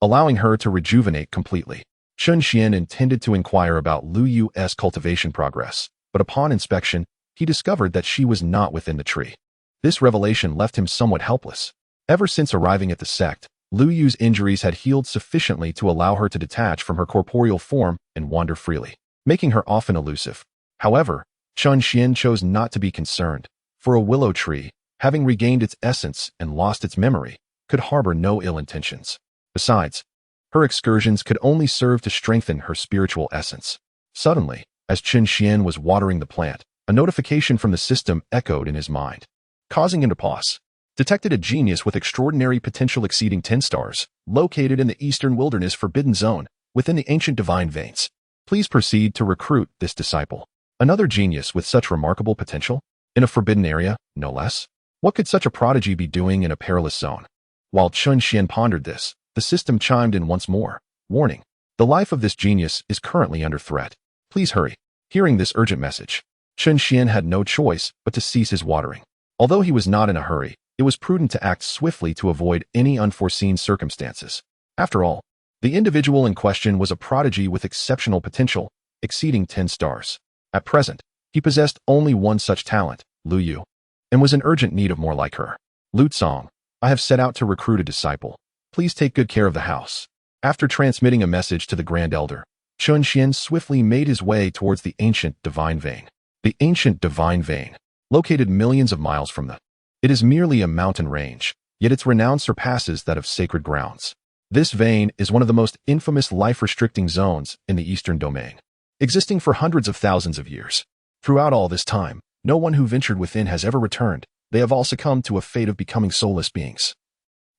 allowing her to rejuvenate completely. Chen Xuan intended to inquire about Lu Yu's cultivation progress, but upon inspection, he discovered that she was not within the tree. This revelation left him somewhat helpless. Ever since arriving at the sect, Lu Yu's injuries had healed sufficiently to allow her to detach from her corporeal form and wander freely, making her often elusive. However, Chen Xuan chose not to be concerned, for a willow tree, having regained its essence and lost its memory, could harbor no ill intentions. Besides, her excursions could only serve to strengthen her spiritual essence. Suddenly, as Chen Xuan was watering the plant, a notification from the system echoed in his mind, causing him to pause. Detected a genius with extraordinary potential exceeding 10 stars, located in the Eastern Wilderness Forbidden Zone, within the ancient divine veins. Please proceed to recruit this disciple. Another genius with such remarkable potential? In a forbidden area, no less? What could such a prodigy be doing in a perilous zone? While Chen Xuan pondered this, the system chimed in once more. Warning: the life of this genius is currently under threat. Please hurry. Hearing this urgent message, Chen Xuan had no choice but to cease his watering. Although he was not in a hurry, it was prudent to act swiftly to avoid any unforeseen circumstances. After all, the individual in question was a prodigy with exceptional potential, exceeding 10 stars. At present, he possessed only one such talent, Lu Yu, and was in urgent need of more like her. Lu Tsong, I have set out to recruit a disciple. Please take good care of the house. After transmitting a message to the Grand Elder, Chen Xuan swiftly made his way towards the ancient divine vein. The ancient divine vein, located millions of miles from the. It is merely a mountain range, yet its renown surpasses that of sacred grounds. This vein is one of the most infamous life-restricting zones in the Eastern Domain, existing for hundreds of thousands of years. Throughout all this time, no one who ventured within has ever returned. They have all succumbed to a fate of becoming soulless beings,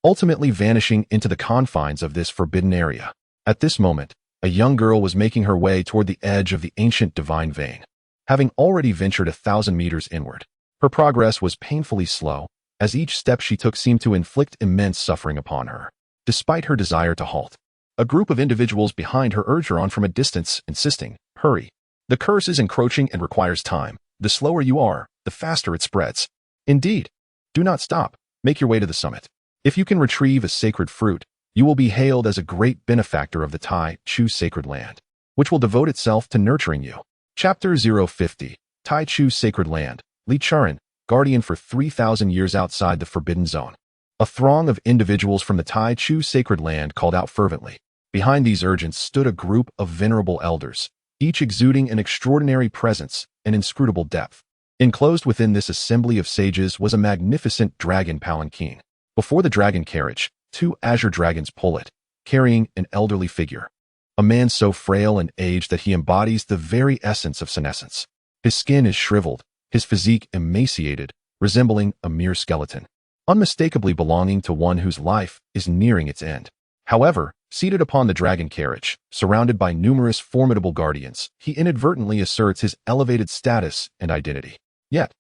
ultimately vanishing into the confines of this forbidden area. At this moment, a young girl was making her way toward the edge of the ancient divine vein, having already ventured 1,000 meters inward. Her progress was painfully slow, as each step she took seemed to inflict immense suffering upon her. despite her desire to halt. A group of individuals behind her urge her on from a distance, insisting, "Hurry. The curse is encroaching and requires time. The slower you are, the faster it spreads. Indeed. Do not stop. Make your way to the summit. If you can retrieve a sacred fruit, you will be hailed as a great benefactor of the Tai Chu sacred land, which will devote itself to nurturing you." Chapter 050. Tai Chu Sacred Land. Li Chuan, guardian for 3,000 years outside the Forbidden Zone. A throng of individuals from the Tai Chu sacred land called out fervently. Behind these urgents stood a group of venerable elders, each exuding an extraordinary presence and inscrutable depth. Enclosed within this assembly of sages was a magnificent dragon palanquin. Before the dragon carriage, 2 azure dragons pull it, carrying an elderly figure. A man so frail and aged that he embodies the very essence of senescence. His skin is shriveled, his physique emaciated, resembling a mere skeleton, unmistakably belonging to one whose life is nearing its end. However, seated upon the dragon carriage, surrounded by numerous formidable guardians, he inadvertently asserts his elevated status and identity. Yet,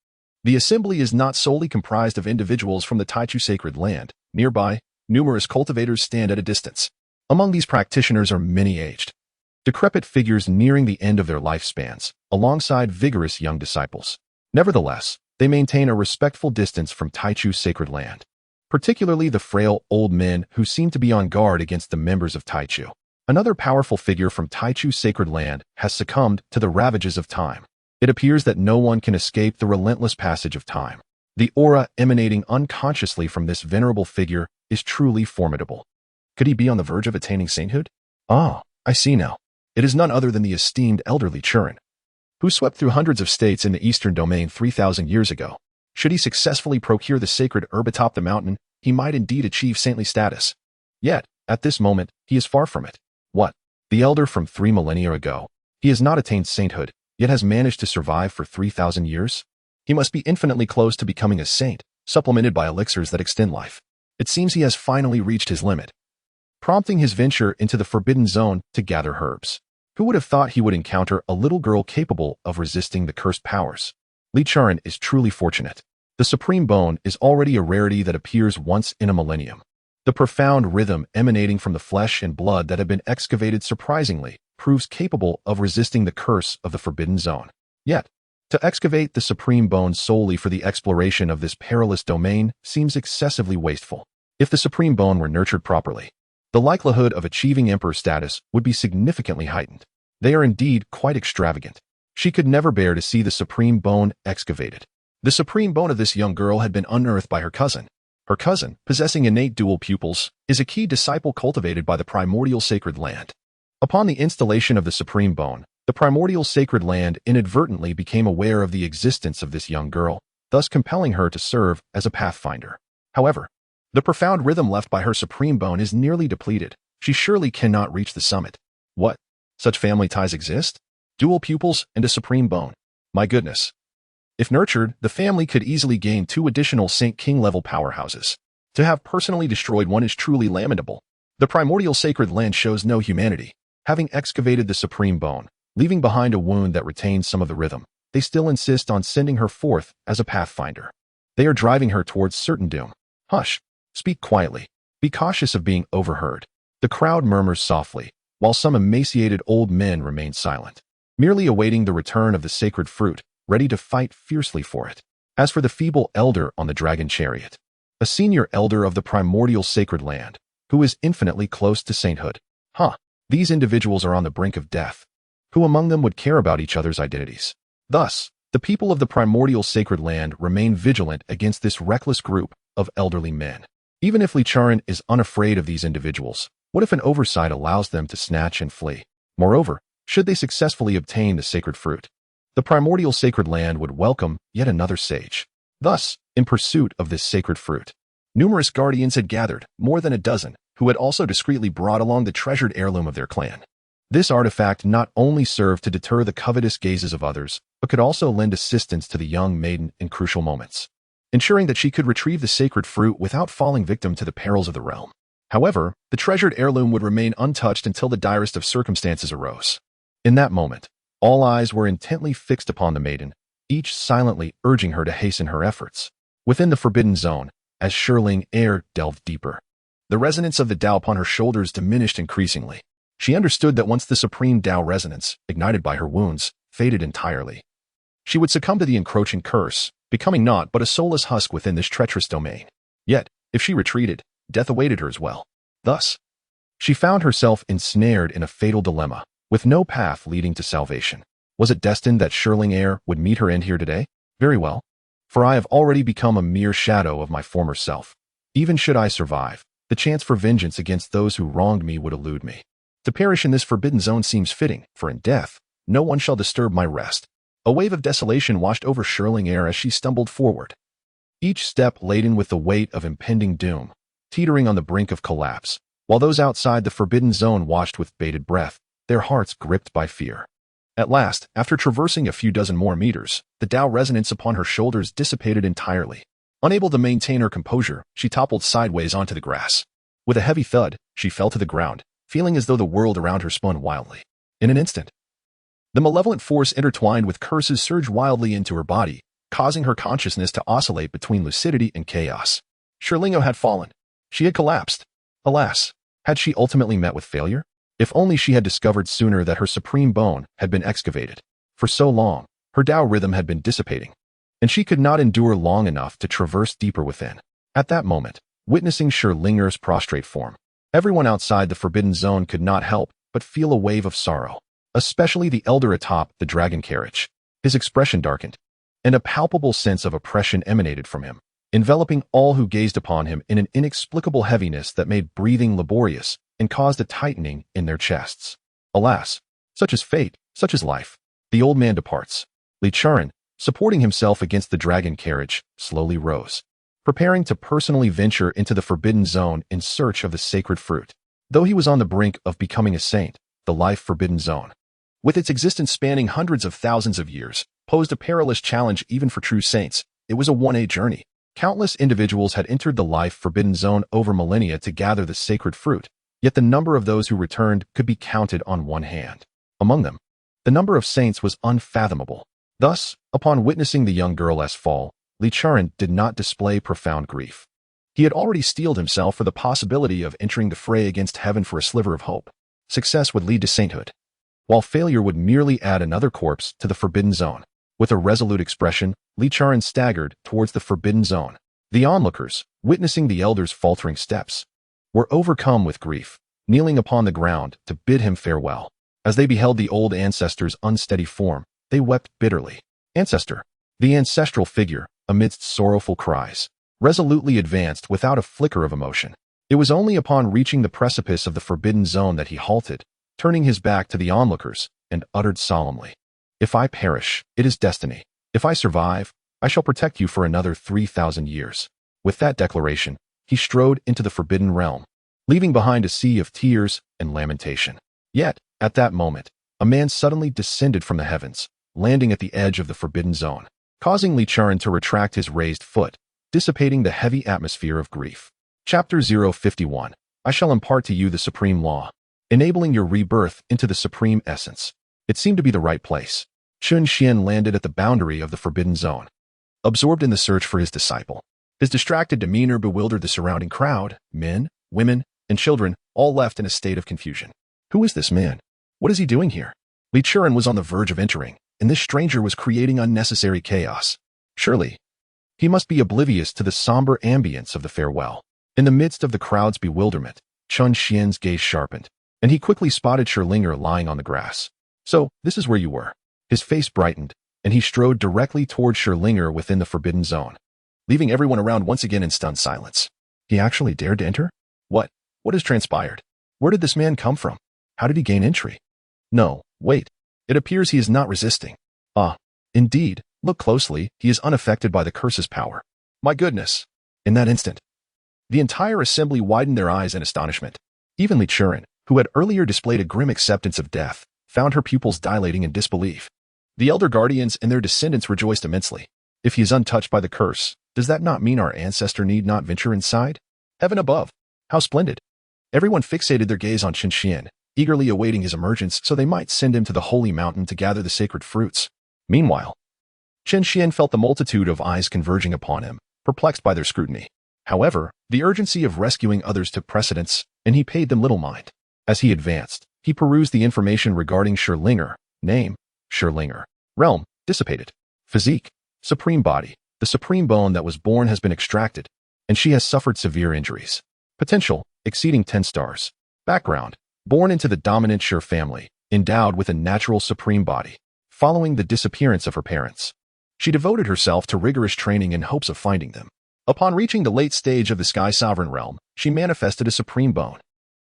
the assembly is not solely comprised of individuals from the Tai Chu sacred land. Nearby, numerous cultivators stand at a distance. Among these practitioners are many aged, decrepit figures nearing the end of their lifespans, alongside vigorous young disciples. Nevertheless, they maintain a respectful distance from Tai Chu's sacred land, particularly the frail old men who seem to be on guard against the members of Tai Chu. Another powerful figure from Tai Chu's sacred land has succumbed to the ravages of time. It appears that no one can escape the relentless passage of time. The aura emanating unconsciously from this venerable figure is truly formidable. Could he be on the verge of attaining sainthood? Ah, I see now. It is none other than the esteemed elderly Chuan, who swept through hundreds of states in the eastern domain 3,000 years ago. Should he successfully procure the sacred herb atop the mountain, he might indeed achieve saintly status. Yet, at this moment, he is far from it. What? The elder from 3 millennia ago. He has not attained sainthood, yet has managed to survive for 3,000 years? He must be infinitely close to becoming a saint, supplemented by elixirs that extend life. It seems he has finally reached his limit, prompting his venture into the Forbidden Zone to gather herbs. Who would have thought he would encounter a little girl capable of resisting the cursed powers? Li Chuan is truly fortunate. The supreme bone is already a rarity that appears once in a millennium. The profound rhythm emanating from the flesh and blood that have been excavated surprisingly proves capable of resisting the curse of the Forbidden Zone. Yet, to excavate the supreme bone solely for the exploration of this perilous domain seems excessively wasteful. If the supreme bone were nurtured properly, the likelihood of achieving emperor status would be significantly heightened. They are indeed quite extravagant. She could never bear to see the supreme bone excavated. The supreme bone of this young girl had been unearthed by her cousin. Her cousin, possessing innate dual pupils, is a key disciple cultivated by the primordial sacred land. Upon the installation of the supreme bone, the primordial sacred land inadvertently became aware of the existence of this young girl, thus compelling her to serve as a pathfinder. However, the profound rhythm left by her supreme bone is nearly depleted. She surely cannot reach the summit. What? Such family ties exist? Dual pupils and a supreme bone. My goodness. If nurtured, the family could easily gain 2 additional Saint King level powerhouses. To have personally destroyed one is truly lamentable. The primordial sacred land shows no humanity. Having excavated the supreme bone, leaving behind a wound that retains some of the rhythm, they still insist on sending her forth as a pathfinder. They are driving her towards certain doom. Hush. Speak quietly. Be cautious of being overheard. The crowd murmurs softly, while some emaciated old men remain silent, merely awaiting the return of the sacred fruit, ready to fight fiercely for it. As for the feeble elder on the dragon chariot, a senior elder of the primordial sacred land, who is infinitely close to sainthood. These individuals are on the brink of death. Who among them would care about each other's identities? Thus, the people of the primordial sacred land remain vigilant against this reckless group of elderly men. Even if Li Chuan is unafraid of these individuals, what if an oversight allows them to snatch and flee? Moreover, should they successfully obtain the sacred fruit, the primordial sacred land would welcome yet another sage. Thus, in pursuit of this sacred fruit, numerous guardians had gathered, more than a dozen, who had also discreetly brought along the treasured heirloom of their clan. This artifact not only served to deter the covetous gazes of others, but could also lend assistance to the young maiden in crucial moments, ensuring that she could retrieve the sacred fruit without falling victim to the perils of the realm. However, the treasured heirloom would remain untouched until the direst of circumstances arose. In that moment, all eyes were intently fixed upon the maiden, each silently urging her to hasten her efforts. Within the Forbidden Zone, as Shirling air delved deeper, The resonance of the Tao upon her shoulders diminished increasingly. She understood that once the supreme Tao resonance, ignited by her wounds, faded entirely, she would succumb to the encroaching curse, becoming naught but a soulless husk within this treacherous domain. Yet, if she retreated, death awaited her as well. Thus, she found herself ensnared in a fatal dilemma, with no path leading to salvation. Was it destined that Shirling Air would meet her end here today? Very well, for I have already become a mere shadow of my former self. Even should I survive, the chance for vengeance against those who wronged me would elude me. To perish in this forbidden zone seems fitting, for in death, no one shall disturb my rest. A wave of desolation washed over Shirling Air as she stumbled forward, each step laden with the weight of impending doom, teetering on the brink of collapse, while those outside the forbidden zone watched with bated breath, their hearts gripped by fear. At last, after traversing a few dozen more meters, the Tao resonance upon her shoulders dissipated entirely. Unable to maintain her composure, she toppled sideways onto the grass. With a heavy thud, she fell to the ground, feeling as though the world around her spun wildly. In an instant, the malevolent force intertwined with curses surged wildly into her body, causing her consciousness to oscillate between lucidity and chaos. Shirlingo had fallen. She had collapsed. Alas, had she ultimately met with failure? If only she had discovered sooner that her supreme bone had been excavated. For so long, her Tao rhythm had been dissipating, and she could not endure long enough to traverse deeper within. At that moment, witnessing Shirlinger's prostrate form, everyone outside the forbidden zone could not help but feel a wave of sorrow, especially the elder atop the dragon carriage. His expression darkened, and a palpable sense of oppression emanated from him, enveloping all who gazed upon him in an inexplicable heaviness that made breathing laborious and caused a tightening in their chests. Alas, such is fate, such is life. The old man departs. Li Chuan, supporting himself against the dragon carriage, slowly rose, preparing to personally venture into the forbidden zone in search of the sacred fruit. Though he was on the brink of becoming a saint, the life-forbidden zone, with its existence spanning hundreds of thousands of years, posed a perilous challenge even for true saints. It was a one-way journey. Countless individuals had entered the life-forbidden zone over millennia to gather the sacred fruit, yet the number of those who returned could be counted on one hand. Among them, the number of saints was unfathomable. Thus, upon witnessing the young girl's fall, Li Chuan did not display profound grief. He had already steeled himself for the possibility of entering the fray against heaven for a sliver of hope. Success would lead to sainthood, while failure would merely add another corpse to the forbidden zone. With a resolute expression, Li Chuan staggered towards the forbidden zone. The onlookers, witnessing the elder's faltering steps, were overcome with grief, kneeling upon the ground to bid him farewell. As they beheld the old ancestor's unsteady form, they wept bitterly. Ancestor, the ancestral figure, amidst sorrowful cries, resolutely advanced without a flicker of emotion. It was only upon reaching the precipice of the forbidden zone that he halted, turning his back to the onlookers, and uttered solemnly, "If I perish, it is destiny. If I survive, I shall protect you for another 3,000 years." With that declaration, he strode into the forbidden realm, leaving behind a sea of tears and lamentation. Yet, at that moment, a man suddenly descended from the heavens, landing at the edge of the forbidden zone, causing Li Chuan to retract his raised foot, dissipating the heavy atmosphere of grief. Chapter 051. I shall impart to you the supreme law, enabling your rebirth into the supreme essence. It seemed to be the right place. Chen Xuan landed at the boundary of the forbidden zone, absorbed in the search for his disciple. His distracted demeanor bewildered the surrounding crowd, men, women, and children, all left in a state of confusion. Who is this man? What is he doing here? Li Chuan was on the verge of entering, and this stranger was creating unnecessary chaos. Surely, he must be oblivious to the somber ambience of the farewell. In the midst of the crowd's bewilderment, Chen Xuan's gaze sharpened, and he quickly spotted Shirlinger lying on the grass. "So, this is where you were." His face brightened, and he strode directly toward Shirlinger within the forbidden zone, leaving everyone around once again in stunned silence. He actually dared to enter? What has transpired? Where did this man come from? How did he gain entry? No, wait. It appears he is not resisting. Ah, indeed, look closely, he is unaffected by the curse's power. My goodness! In that instant, the entire assembly widened their eyes in astonishment. Even Li Chuan, who had earlier displayed a grim acceptance of death, found her pupils dilating in disbelief. The elder guardians and their descendants rejoiced immensely. If he is untouched by the curse, does that not mean our ancestor need not venture inside? Heaven above! How splendid! Everyone fixated their gaze on Chen Xuan, eagerly awaiting his emergence so they might send him to the holy mountain to gather the sacred fruits. Meanwhile, Chen Xuan felt the multitude of eyes converging upon him, perplexed by their scrutiny. However, the urgency of rescuing others took precedence, and he paid them little mind. As he advanced, he perused the information regarding Scherlinger. Name, Scherlinger. Realm, dissipated. Physique, supreme body. The supreme bone that was born has been extracted, and she has suffered severe injuries. Potential, exceeding 10 stars. Background, born into the dominant Scher family, endowed with a natural supreme body. Following the disappearance of her parents, she devoted herself to rigorous training in hopes of finding them. Upon reaching the late stage of the Sky Sovereign realm, she manifested a supreme bone.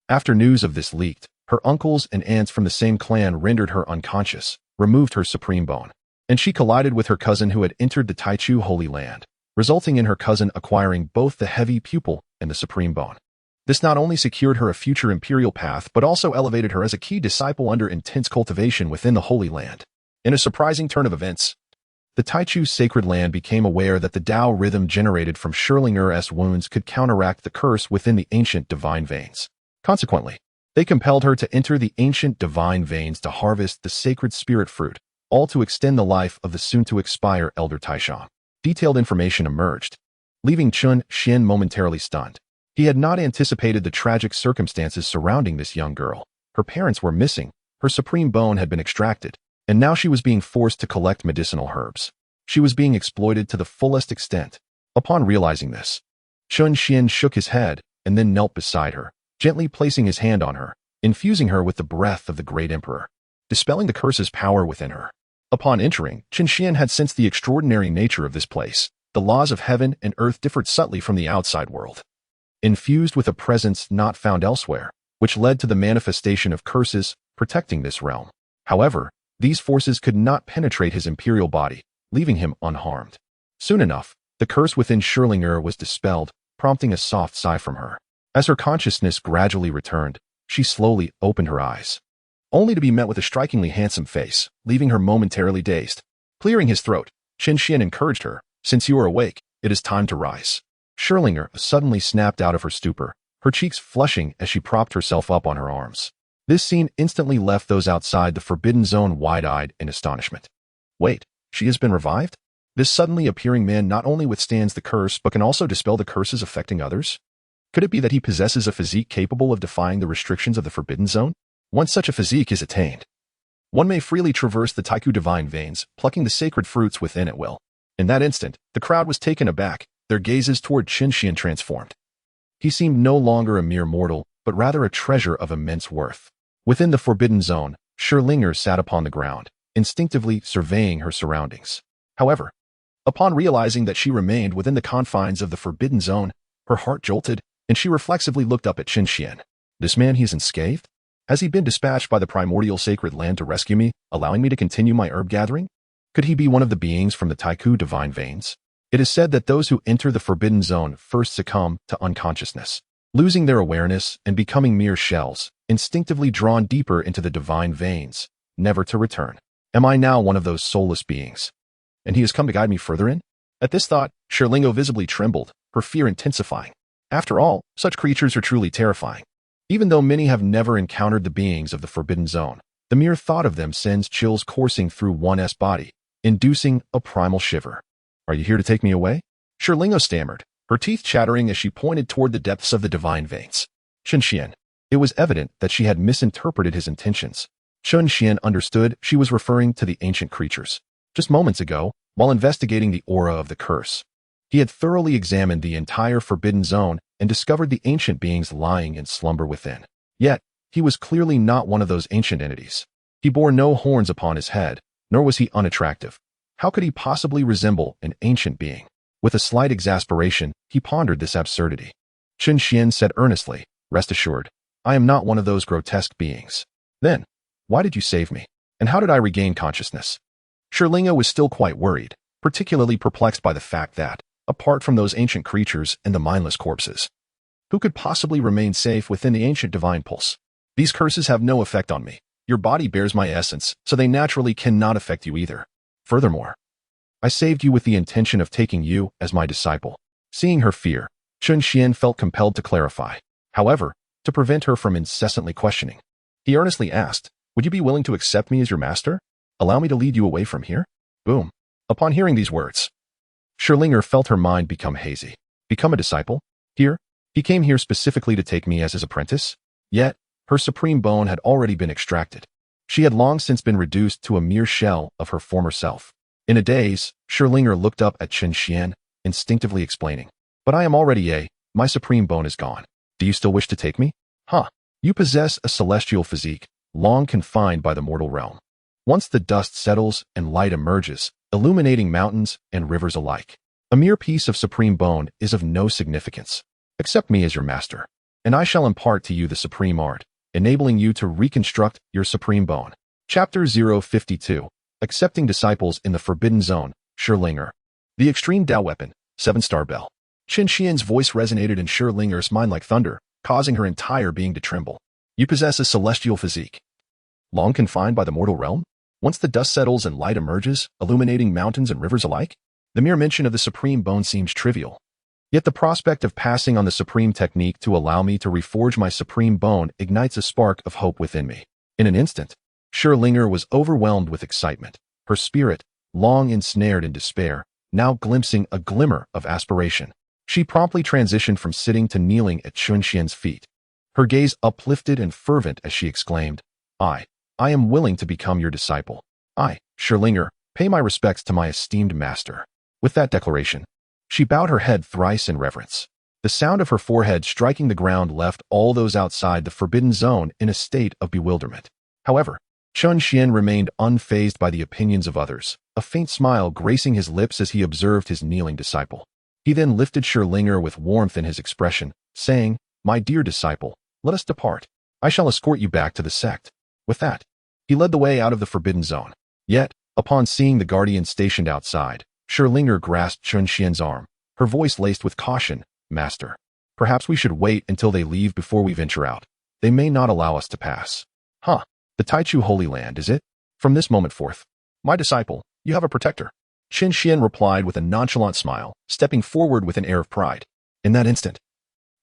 After news of this leaked, her uncles and aunts from the same clan rendered her unconscious, removed her supreme bone, and she collided with her cousin who had entered the Taichu Holy Land, resulting in her cousin acquiring both the heavy pupil and the supreme bone. This not only secured her a future imperial path but also elevated her as a key disciple under intense cultivation within the Holy Land. In a surprising turn of events, the Taichu sacred land became aware that the Tao rhythm generated from Scherlinger's wounds could counteract the curse within the ancient divine veins. Consequently, they compelled her to enter the ancient divine veins to harvest the sacred spirit fruit, all to extend the life of the soon-to-expire Elder Taishan. Detailed information emerged, leaving Chen Xuan momentarily stunned. He had not anticipated the tragic circumstances surrounding this young girl. Her parents were missing, her supreme bone had been extracted, and now she was being forced to collect medicinal herbs. She was being exploited to the fullest extent. Upon realizing this, Chen Xuan shook his head and then knelt beside her, gently placing his hand on her, infusing her with the breath of the great emperor, dispelling the curse's power within her. Upon entering, Chen Xuan had sensed the extraordinary nature of this place. The laws of heaven and earth differed subtly from the outside world, infused with a presence not found elsewhere, which led to the manifestation of curses protecting this realm. However, these forces could not penetrate his imperial body, leaving him unharmed. Soon enough, the curse within Scherlinger was dispelled, prompting a soft sigh from her. As her consciousness gradually returned, she slowly opened her eyes, only to be met with a strikingly handsome face, leaving her momentarily dazed. Clearing his throat, Chen Xuan encouraged her, "Since you are awake, it is time to rise." Scherlinger suddenly snapped out of her stupor, her cheeks flushing as she propped herself up on her arms. This scene instantly left those outside the forbidden zone wide-eyed in astonishment. Wait, she has been revived? This suddenly appearing man not only withstands the curse but can also dispel the curses affecting others? Could it be that he possesses a physique capable of defying the restrictions of the forbidden zone? Once such a physique is attained, one may freely traverse the Taichu divine veins, plucking the sacred fruits within at will. In that instant, the crowd was taken aback, their gazes toward Chen Xuan transformed. He seemed no longer a mere mortal, but rather a treasure of immense worth. Within the forbidden zone, Scherlinger sat upon the ground, instinctively surveying her surroundings. However, upon realizing that she remained within the confines of the forbidden zone, her heart jolted, and she reflexively looked up at Chen Xuan. This man, he's unscathed? Has he been dispatched by the primordial sacred land to rescue me, allowing me to continue my herb gathering? Could he be one of the beings from the Taichu divine veins? It is said that those who enter the forbidden zone first succumb to unconsciousness, losing their awareness and becoming mere shells, instinctively drawn deeper into the divine veins, never to return. Am I now one of those soulless beings? And he has come to guide me further in? At this thought, Scherlingo visibly trembled, her fear intensifying. After all, such creatures are truly terrifying. Even though many have never encountered the beings of the forbidden zone, the mere thought of them sends chills coursing through one's body, inducing a primal shiver. Are you here to take me away? Scherlingo stammered, her teeth chattering as she pointed toward the depths of the divine veins. Chen Xuan. It was evident that she had misinterpreted his intentions. Chen Xuan understood she was referring to the ancient creatures. Just moments ago, while investigating the aura of the curse, he had thoroughly examined the entire forbidden zone and discovered the ancient beings lying in slumber within. Yet, he was clearly not one of those ancient entities. He bore no horns upon his head, nor was he unattractive. How could he possibly resemble an ancient being? With a slight exasperation, he pondered this absurdity. Chen Xuan said earnestly, "Rest assured, I am not one of those grotesque beings." Then, why did you save me? And how did I regain consciousness? Scherlingo was still quite worried, particularly perplexed by the fact that, apart from those ancient creatures and the mindless corpses, who could possibly remain safe within the ancient divine pulse? These curses have no effect on me. Your body bears my essence, so they naturally cannot affect you either. Furthermore, I saved you with the intention of taking you as my disciple. Seeing her fear, Chen Xuan felt compelled to clarify. However, to prevent her from incessantly questioning, he earnestly asked, "Would you be willing to accept me as your master? Allow me to lead you away from here?" Boom. Upon hearing these words, Scherlinger felt her mind become hazy. Become a disciple? Here? He came here specifically to take me as his apprentice? Yet, her supreme bone had already been extracted. She had long since been reduced to a mere shell of her former self. In a daze, Scherlinger looked up at Chen Xuan, instinctively explaining, "But I am already my supreme bone is gone. Do you still wish to take me? Huh. You possess a celestial physique, long confined by the mortal realm. Once the dust settles and light emerges, illuminating mountains and rivers alike, a mere piece of supreme bone is of no significance. Accept me as your master, and I shall impart to you the supreme art, enabling you to reconstruct your supreme bone." Chapter 052. Accepting Disciples in the Forbidden Zone, Scherlinger. The Extreme Dao Weapon, 7-Star Bell. Chen Xian's voice resonated in Scherlinger's mind like thunder, causing her entire being to tremble. You possess a celestial physique, long confined by the mortal realm? Once the dust settles and light emerges, illuminating mountains and rivers alike? The mere mention of the supreme bone seems trivial. Yet the prospect of passing on the supreme technique to allow me to reforge my supreme bone ignites a spark of hope within me. In an instant, Scherlinger was overwhelmed with excitement, her spirit, long ensnared in despair, now glimpsing a glimmer of aspiration. She promptly transitioned from sitting to kneeling at Chen Xian's feet, her gaze uplifted and fervent as she exclaimed, I am willing to become your disciple. I, Scherlinger, pay my respects to my esteemed master." With that declaration, she bowed her head thrice in reverence. The sound of her forehead striking the ground left all those outside the forbidden zone in a state of bewilderment. However, Chen Xian remained unfazed by the opinions of others, a faint smile gracing his lips as he observed his kneeling disciple. He then lifted Scherlinger with warmth in his expression, saying, "My dear disciple, let us depart. I shall escort you back to the sect." With that, he led the way out of the forbidden zone. Yet, upon seeing the guardian stationed outside, Scherlinger grasped Chen Xian's arm, her voice laced with caution, "Master, perhaps we should wait until they leave before we venture out. They may not allow us to pass." Huh, the Taichu Holy Land, is it? From this moment forth, my disciple, you have a protector. Chen Xian replied with a nonchalant smile, stepping forward with an air of pride. In that instant,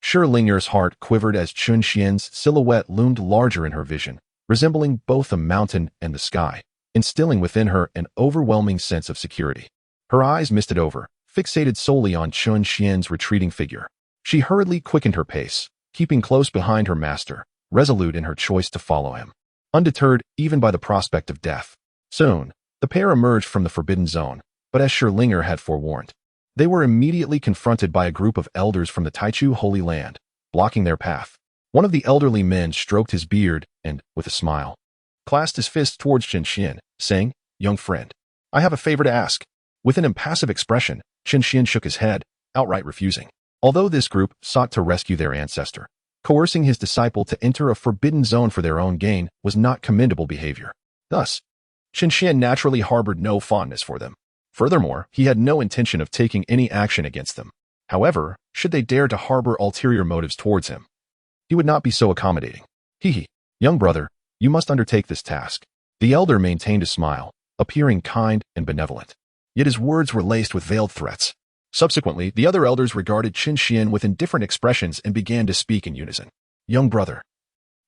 Scherlinger's heart quivered as Chen Xian's silhouette loomed larger in her vision, resembling both the mountain and the sky, instilling within her an overwhelming sense of security. Her eyes misted over, fixated solely on Chen Xian's retreating figure. She hurriedly quickened her pace, keeping close behind her master, resolute in her choice to follow him, undeterred even by the prospect of death. Soon, the pair emerged from the forbidden zone, but as Scherlinger had forewarned, they were immediately confronted by a group of elders from the Taichu Holy Land, blocking their path. One of the elderly men stroked his beard and, with a smile, clasped his fist towards Chen Xian, saying, "Young friend, I have a favor to ask." With an impassive expression, Chen Xian shook his head, outright refusing. Although this group sought to rescue their ancestor, coercing his disciple to enter a forbidden zone for their own gain was not commendable behavior. Thus, Chen Xian naturally harbored no fondness for them. Furthermore, he had no intention of taking any action against them. However, should they dare to harbor ulterior motives towards him, he would not be so accommodating. Young brother, you must undertake this task." The elder maintained a smile, appearing kind and benevolent. Yet his words were laced with veiled threats. Subsequently, the other elders regarded Chen Xian with indifferent expressions and began to speak in unison. "Young brother,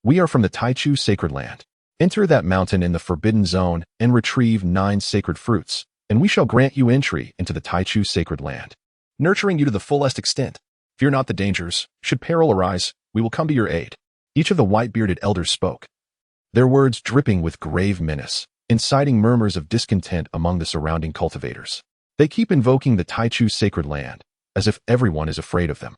we are from the Taichu Sacred Land. Enter that mountain in the Forbidden Zone and retrieve 9 sacred fruits, and we shall grant you entry into the Taichu Sacred Land, nurturing you to the fullest extent. Fear not the dangers. Should peril arise, we will come to your aid." Each of the white-bearded elders spoke, their words dripping with grave menace, inciting murmurs of discontent among the surrounding cultivators. They keep invoking the Taichu Sacred Land, as if everyone is afraid of them.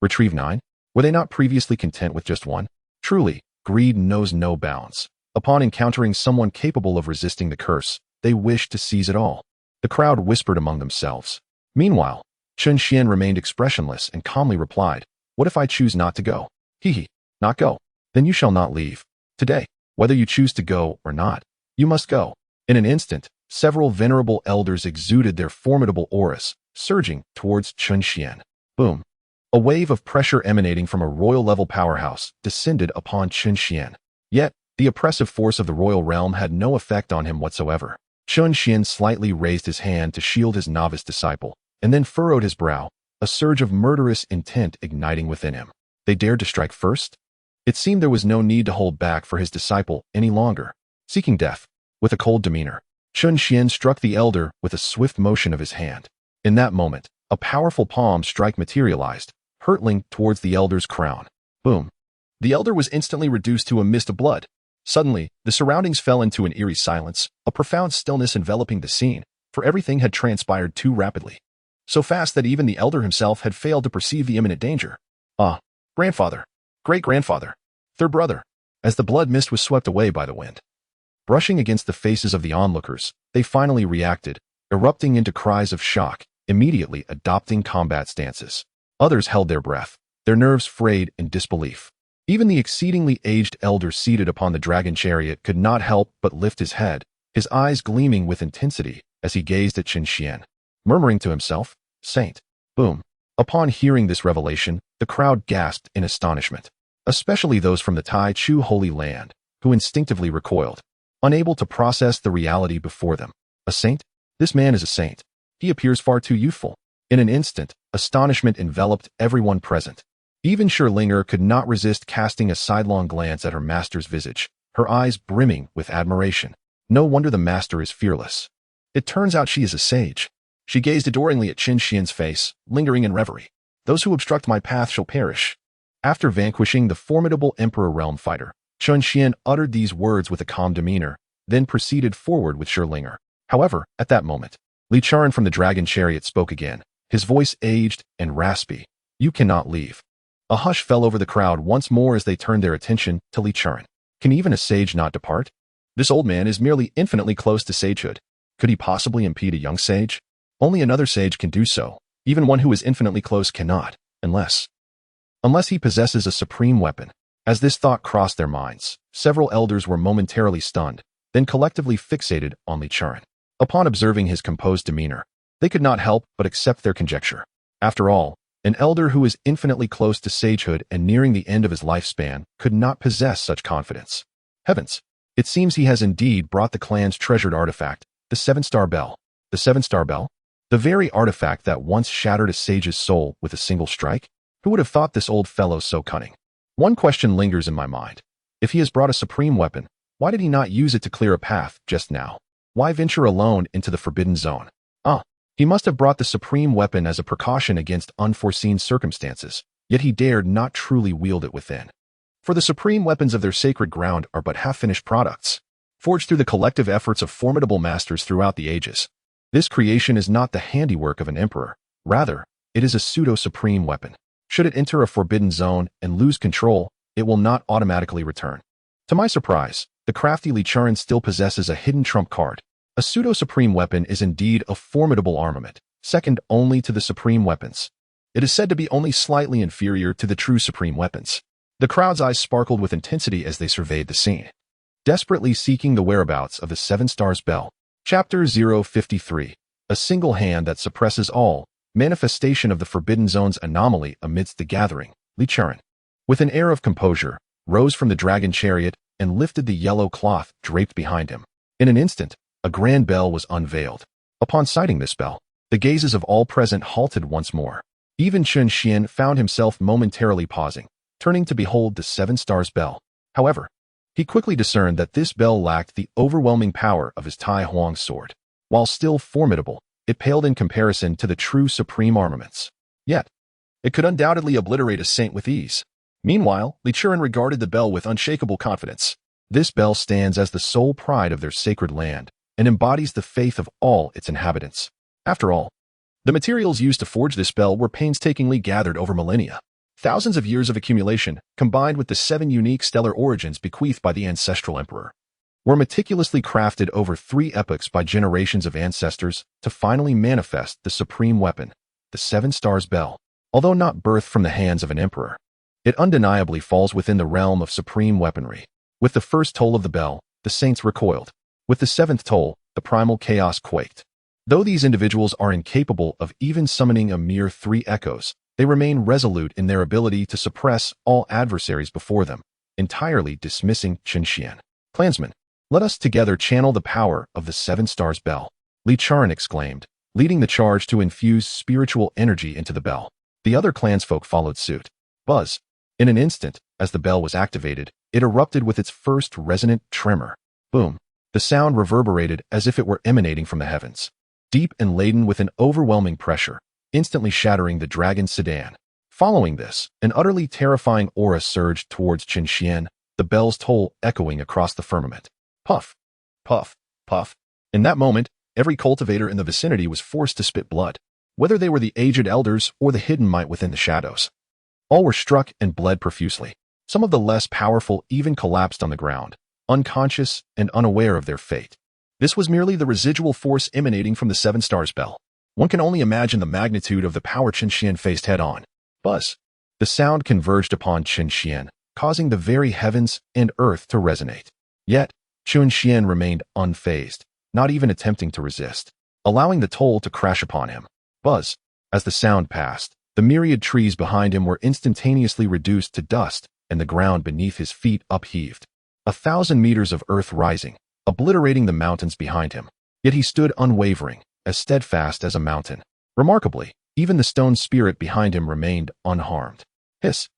Retrieve 9? Were they not previously content with just 1? Truly, greed knows no bounds. Upon encountering someone capable of resisting the curse, they wished to seize it all. The crowd whispered among themselves. Meanwhile, Chen Xian remained expressionless and calmly replied, "What if I choose not to go?" Not go. Then you shall not leave. Today, whether you choose to go or not, you must go." In an instant, several venerable elders exuded their formidable auras, surging towards Chen Xian. Boom. A wave of pressure emanating from a royal-level powerhouse descended upon Chen Xian. Yet, the oppressive force of the royal realm had no effect on him whatsoever. Chen Xian slightly raised his hand to shield his novice disciple, and then furrowed his brow, a surge of murderous intent igniting within him. They dared to strike first? It seemed there was no need to hold back for his disciple any longer. Seeking death, with a cold demeanor, Chen Xian struck the elder with a swift motion of his hand. In that moment, a powerful palm strike materialized, hurtling towards the elder's crown. Boom. The elder was instantly reduced to a mist of blood. Suddenly, the surroundings fell into an eerie silence, a profound stillness enveloping the scene, for everything had transpired too rapidly. So fast that even the elder himself had failed to perceive the imminent danger. Ah, grandfather, great-grandfather, third brother, as the blood mist was swept away by the wind. Brushing against the faces of the onlookers, they finally reacted, erupting into cries of shock, immediately adopting combat stances. Others held their breath, their nerves frayed in disbelief. Even the exceedingly aged elder seated upon the dragon chariot could not help but lift his head, his eyes gleaming with intensity as he gazed at Chen Xuan, murmuring to himself, "Saint." Boom. Upon hearing this revelation, the crowd gasped in astonishment, especially those from the Tai Chu Holy Land, who instinctively recoiled, unable to process the reality before them. A saint? This man is a saint. He appears far too youthful. In an instant, astonishment enveloped everyone present. Even Scherlinger could not resist casting a sidelong glance at her master's visage, her eyes brimming with admiration. No wonder the master is fearless. It turns out she is a sage. She gazed adoringly at Chen Xian's face, lingering in reverie. Those who obstruct my path shall perish. After vanquishing the formidable Emperor Realm Fighter, Chen Xuan uttered these words with a calm demeanor, then proceeded forward with Scherlinger. However, at that moment, Li Charan from the dragon chariot spoke again, his voice aged and raspy. "You cannot leave." A hush fell over the crowd once more as they turned their attention to Li Charan. Can even a sage not depart? This old man is merely infinitely close to sagehood. Could he possibly impede a young sage? Only another sage can do so. Even one who is infinitely close cannot, unless he possesses a supreme weapon. As this thought crossed their minds, several elders were momentarily stunned, then collectively fixated on Li Charan. Upon observing his composed demeanor, they could not help but accept their conjecture. After all, an elder who is infinitely close to sagehood and nearing the end of his lifespan could not possess such confidence. Heavens! It seems he has indeed brought the clan's treasured artifact, the seven-star bell. The seven-star bell? The very artifact that once shattered a sage's soul with a single strike? Who would have thought this old fellow so cunning? One question lingers in my mind. If he has brought a supreme weapon, why did he not use it to clear a path just now? Why venture alone into the forbidden zone? He must have brought the supreme weapon as a precaution against unforeseen circumstances, yet he dared not truly wield it within. For the supreme weapons of their sacred ground are but half-finished products, forged through the collective efforts of formidable masters throughout the ages. This creation is not the handiwork of an emperor. Rather, it is a pseudo-supreme weapon. Should it enter a forbidden zone and lose control, it will not automatically return. To my surprise, the crafty Li Charan still possesses a hidden trump card. A pseudo-supreme weapon is indeed a formidable armament, second only to the supreme weapons. It is said to be only slightly inferior to the true supreme weapons. The crowd's eyes sparkled with intensity as they surveyed the scene, desperately seeking the whereabouts of the Seven Stars Bell. Chapter 053. A single hand that suppresses all. Manifestation of the Forbidden Zone's anomaly amidst the gathering. Li Charan, with an air of composure, rose from the dragon chariot and lifted the yellow cloth draped behind him. In an instant, a grand bell was unveiled. Upon sighting this bell, the gazes of all present halted once more. Even Chen Xuan found himself momentarily pausing, turning to behold the Seven Stars Bell. However, he quickly discerned that this bell lacked the overwhelming power of his Tai Huang sword. While still formidable, it paled in comparison to the true supreme armaments. Yet, it could undoubtedly obliterate a saint with ease. Meanwhile, Li Charan regarded the bell with unshakable confidence. This bell stands as the sole pride of their sacred land, and embodies the faith of all its inhabitants. After all, the materials used to forge this bell were painstakingly gathered over millennia. Thousands of years of accumulation, combined with the 7 unique stellar origins bequeathed by the ancestral emperor, were meticulously crafted over 3 epochs by generations of ancestors to finally manifest the supreme weapon, the Seven Stars Bell. Although not birthed from the hands of an emperor, it undeniably falls within the realm of supreme weaponry. With the first toll of the bell, the saints recoiled. With the 7th toll, the primal chaos quaked. Though these individuals are incapable of even summoning a mere 3 echoes, they remain resolute in their ability to suppress all adversaries before them, entirely dismissing Chen Xuan. Clansmen, let us together channel the power of the Seven Stars Bell. Li Charan exclaimed, leading the charge to infuse spiritual energy into the bell. The other clansfolk followed suit. Buzz. In an instant, as the bell was activated, it erupted with its first resonant tremor. Boom. The sound reverberated as if it were emanating from the heavens, deep and laden with an overwhelming pressure, instantly shattering the dragon's sedan. Following this, an utterly terrifying aura surged towards Chen Xuan, the bell's toll echoing across the firmament. Puff, puff, puff. In that moment, every cultivator in the vicinity was forced to spit blood, whether they were the aged elders or the hidden might within the shadows. All were struck and bled profusely. Some of the less powerful even collapsed on the ground, unconscious and unaware of their fate. This was merely the residual force emanating from the Seven Stars bell. One can only imagine the magnitude of the power Chen Xuan faced head-on. Buzz. The sound converged upon Chen Xuan, causing the very heavens and earth to resonate. Yet, Chen Xuan remained unfazed, not even attempting to resist, allowing the toll to crash upon him. Buzz. As the sound passed, the myriad trees behind him were instantaneously reduced to dust, and the ground beneath his feet upheaved. 1,000 meters of earth rising, obliterating the mountains behind him. Yet he stood unwavering, as steadfast as a mountain. Remarkably, even the stone spirit behind him remained unharmed. Hiss.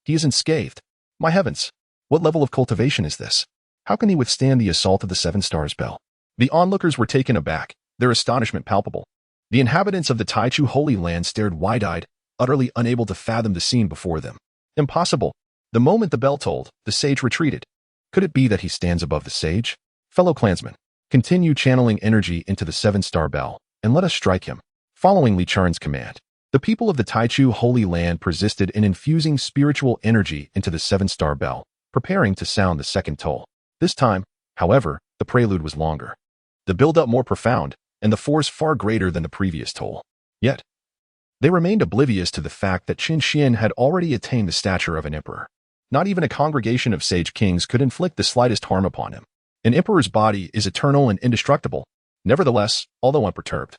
He isn't scathed. My heavens! What level of cultivation is this? How can he withstand the assault of the Seven Stars bell? The onlookers were taken aback, their astonishment palpable. The inhabitants of the Taichu Holy Land stared wide-eyed, utterly unable to fathom the scene before them. Impossible. The moment the bell tolled, the sage retreated. Could it be that he stands above the sage? Fellow clansmen, continue channeling energy into the Seven-Star bell, and let us strike him. Following Li Charn's command, the people of the Taichu Holy Land persisted in infusing spiritual energy into the Seven-Star bell, preparing to sound the second toll. This time, however, the prelude was longer, the build-up more profound, and the force far greater than the previous toll. Yet, they remained oblivious to the fact that Chen Xuan had already attained the stature of an emperor. Not even a congregation of sage kings could inflict the slightest harm upon him. An emperor's body is eternal and indestructible. Nevertheless, although unperturbed,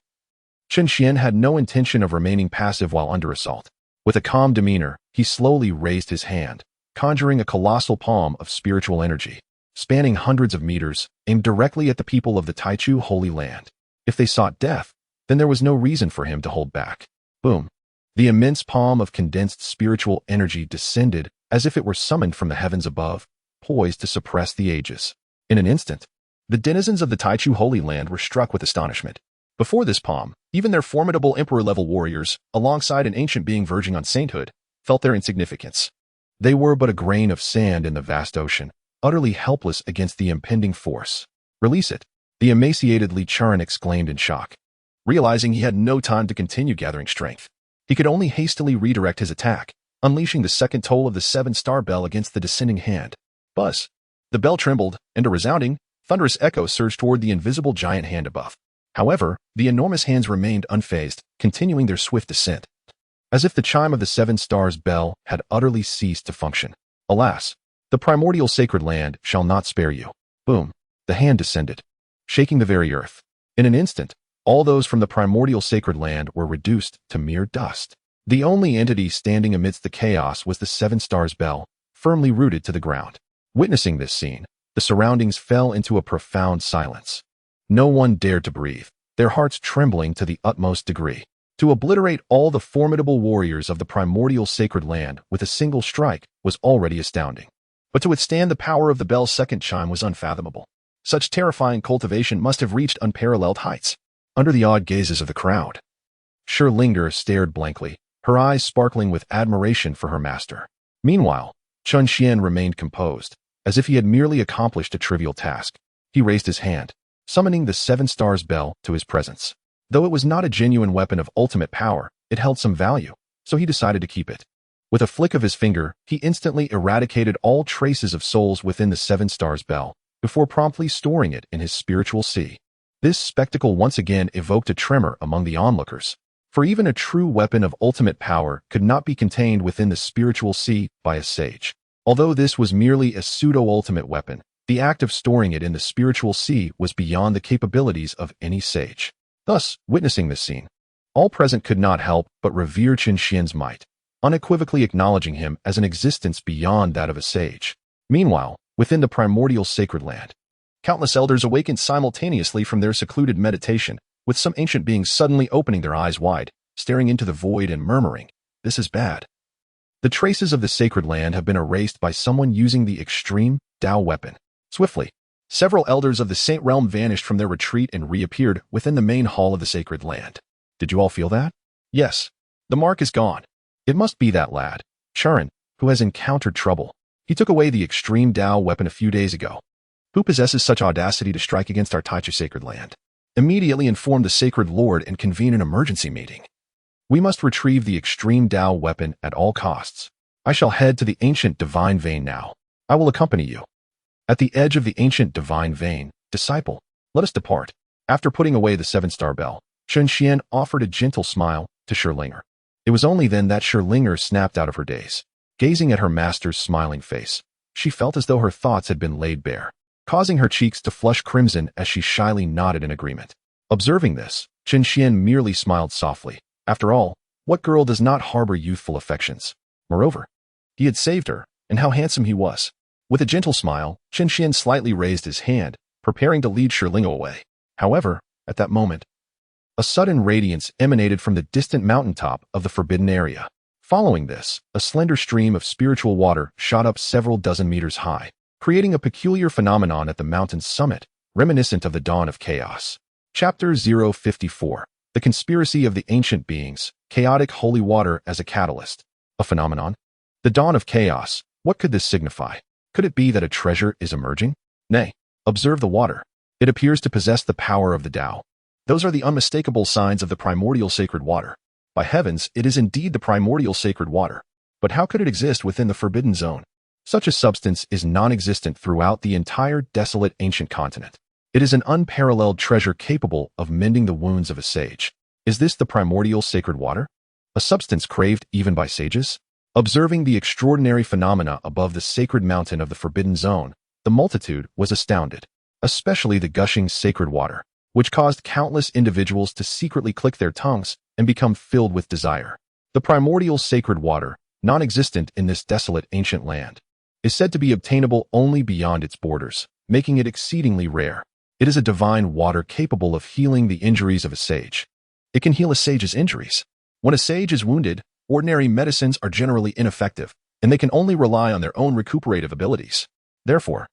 Chen Xuan had no intention of remaining passive while under assault. With a calm demeanor, he slowly raised his hand, conjuring a colossal palm of spiritual energy, spanning hundreds of meters, aimed directly at the people of the Taichu Holy Land. If they sought death, then there was no reason for him to hold back. Boom. The immense palm of condensed spiritual energy descended as if it were summoned from the heavens above, poised to suppress the ages. In an instant, the denizens of the Taichu Holy Land were struck with astonishment. Before this palm, even their formidable emperor-level warriors, alongside an ancient being verging on sainthood, felt their insignificance. They were but a grain of sand in the vast ocean, utterly helpless against the impending force. Release it, the emaciated Li Charn exclaimed in shock. Realizing he had no time to continue gathering strength, he could only hastily redirect his attack, unleashing the second toll of the Seven-Star bell against the descending hand. Buzz. The bell trembled, and a resounding, thunderous echo surged toward the invisible giant hand above. However, the enormous hands remained unfazed, continuing their swift descent, as if the chime of the Seven Stars bell had utterly ceased to function. Alas, the primordial sacred land shall not spare you. Boom. The hand descended, shaking the very earth. In an instant, all those from the primordial sacred land were reduced to mere dust. The only entity standing amidst the chaos was the Seven Stars bell, firmly rooted to the ground. Witnessing this scene, the surroundings fell into a profound silence. No one dared to breathe, their hearts trembling to the utmost degree. To obliterate all the formidable warriors of the primordial sacred land with a single strike was already astounding. But to withstand the power of the bell's second chime was unfathomable. Such terrifying cultivation must have reached unparalleled heights. Under the awed gazes of the crowd, Shi Lingder stared blankly, her eyes sparkling with admiration for her master. Meanwhile, Chen Xuan remained composed, as if he had merely accomplished a trivial task. He raised his hand, summoning the Seven Stars bell to his presence. Though it was not a genuine weapon of ultimate power, it held some value, so he decided to keep it. With a flick of his finger, he instantly eradicated all traces of souls within the Seven Stars bell, before promptly storing it in his spiritual sea. This spectacle once again evoked a tremor among the onlookers, for even a true weapon of ultimate power could not be contained within the spiritual sea by a sage. Although this was merely a pseudo-ultimate weapon, the act of storing it in the spiritual sea was beyond the capabilities of any sage. Thus, witnessing this scene, all present could not help but revere Chen Xuan's might, unequivocally acknowledging him as an existence beyond that of a sage. Meanwhile, within the primordial sacred land, countless elders awakened simultaneously from their secluded meditation, with some ancient beings suddenly opening their eyes wide, staring into the void and murmuring, "This is bad." The traces of the sacred land have been erased by someone using the extreme Dao weapon. Swiftly, several elders of the Saint Realm vanished from their retreat and reappeared within the main hall of the sacred land. Did you all feel that? Yes. The mark is gone. It must be that lad, Chuan, who has encountered trouble. He took away the extreme Dao weapon a few days ago. Who possesses such audacity to strike against our Taichu sacred land? Immediately inform the sacred lord and convene an emergency meeting. We must retrieve the extreme Dao weapon at all costs. I shall head to the ancient divine vein now. I will accompany you. At the edge of the ancient divine vein, disciple, let us depart. After putting away the 7-star bell, Chen Xuan offered a gentle smile to Sherlinger. It was only then that Sherlinger snapped out of her daze. Gazing at her master's smiling face, she felt as though her thoughts had been laid bare, causing her cheeks to flush crimson as she shyly nodded in agreement. Observing this, Chen Xuan merely smiled softly. After all, what girl does not harbor youthful affections? Moreover, he had saved her, and how handsome he was. With a gentle smile, Chen Xuan slightly raised his hand, preparing to lead Sherlinger away. However, at that moment, a sudden radiance emanated from the distant mountaintop of the forbidden area. Following this, a slender stream of spiritual water shot up several dozen meters high, creating a peculiar phenomenon at the mountain's summit, reminiscent of the dawn of chaos. Chapter 054. The Conspiracy of the Ancient Beings, Chaotic Holy Water as a Catalyst. A phenomenon? The dawn of chaos. What could this signify? Could it be that a treasure is emerging? Nay, observe the water. It appears to possess the power of the Tao. Those are the unmistakable signs of the primordial sacred water. By heavens, it is indeed the primordial sacred water. But how could it exist within the forbidden zone? Such a substance is non-existent throughout the entire desolate ancient continent. It is an unparalleled treasure capable of mending the wounds of a sage. Is this the primordial sacred water? A substance craved even by sages? Observing the extraordinary phenomena above the sacred mountain of the forbidden zone, the multitude was astounded, especially the gushing sacred water, which caused countless individuals to secretly click their tongues and become filled with desire. The primordial sacred water, non-existent in this desolate ancient land, is said to be obtainable only beyond its borders, making it exceedingly rare. It is a divine water capable of healing the injuries of a sage. It can heal a sage's injuries. When a sage is wounded, ordinary medicines are generally ineffective, and they can only rely on their own recuperative abilities. Therefore,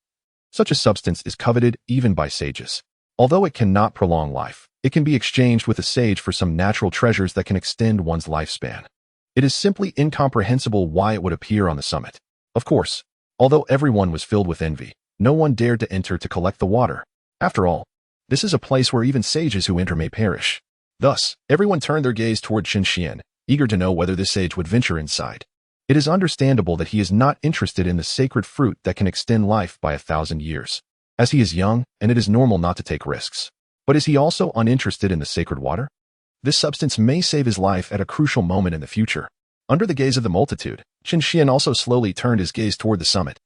such a substance is coveted even by sages. Although it cannot prolong life, it can be exchanged with a sage for some natural treasures that can extend one's lifespan. It is simply incomprehensible why it would appear on the summit. Of course, although everyone was filled with envy, no one dared to enter to collect the water. After all, this is a place where even sages who enter may perish. Thus, everyone turned their gaze toward Chen Xuan, eager to know whether this sage would venture inside. It is understandable that he is not interested in the sacred fruit that can extend life by 1,000 years, as he is young and it is normal not to take risks. But is he also uninterested in the sacred water? This substance may save his life at a crucial moment in the future. Under the gaze of the multitude, Chen Xuan also slowly turned his gaze toward the summit.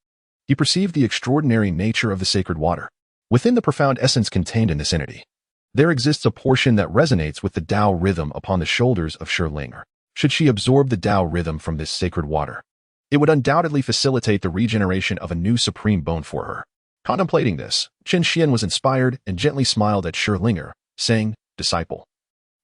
He perceived the extraordinary nature of the sacred water. Within the profound essence contained in this entity, there exists a portion that resonates with the Tao rhythm upon the shoulders of Sherlinger. Should she absorb the Tao rhythm from this sacred water, it would undoubtedly facilitate the regeneration of a new supreme bone for her. Contemplating this, Chen Xuan was inspired and gently smiled at Sherlinger, saying, "Disciple,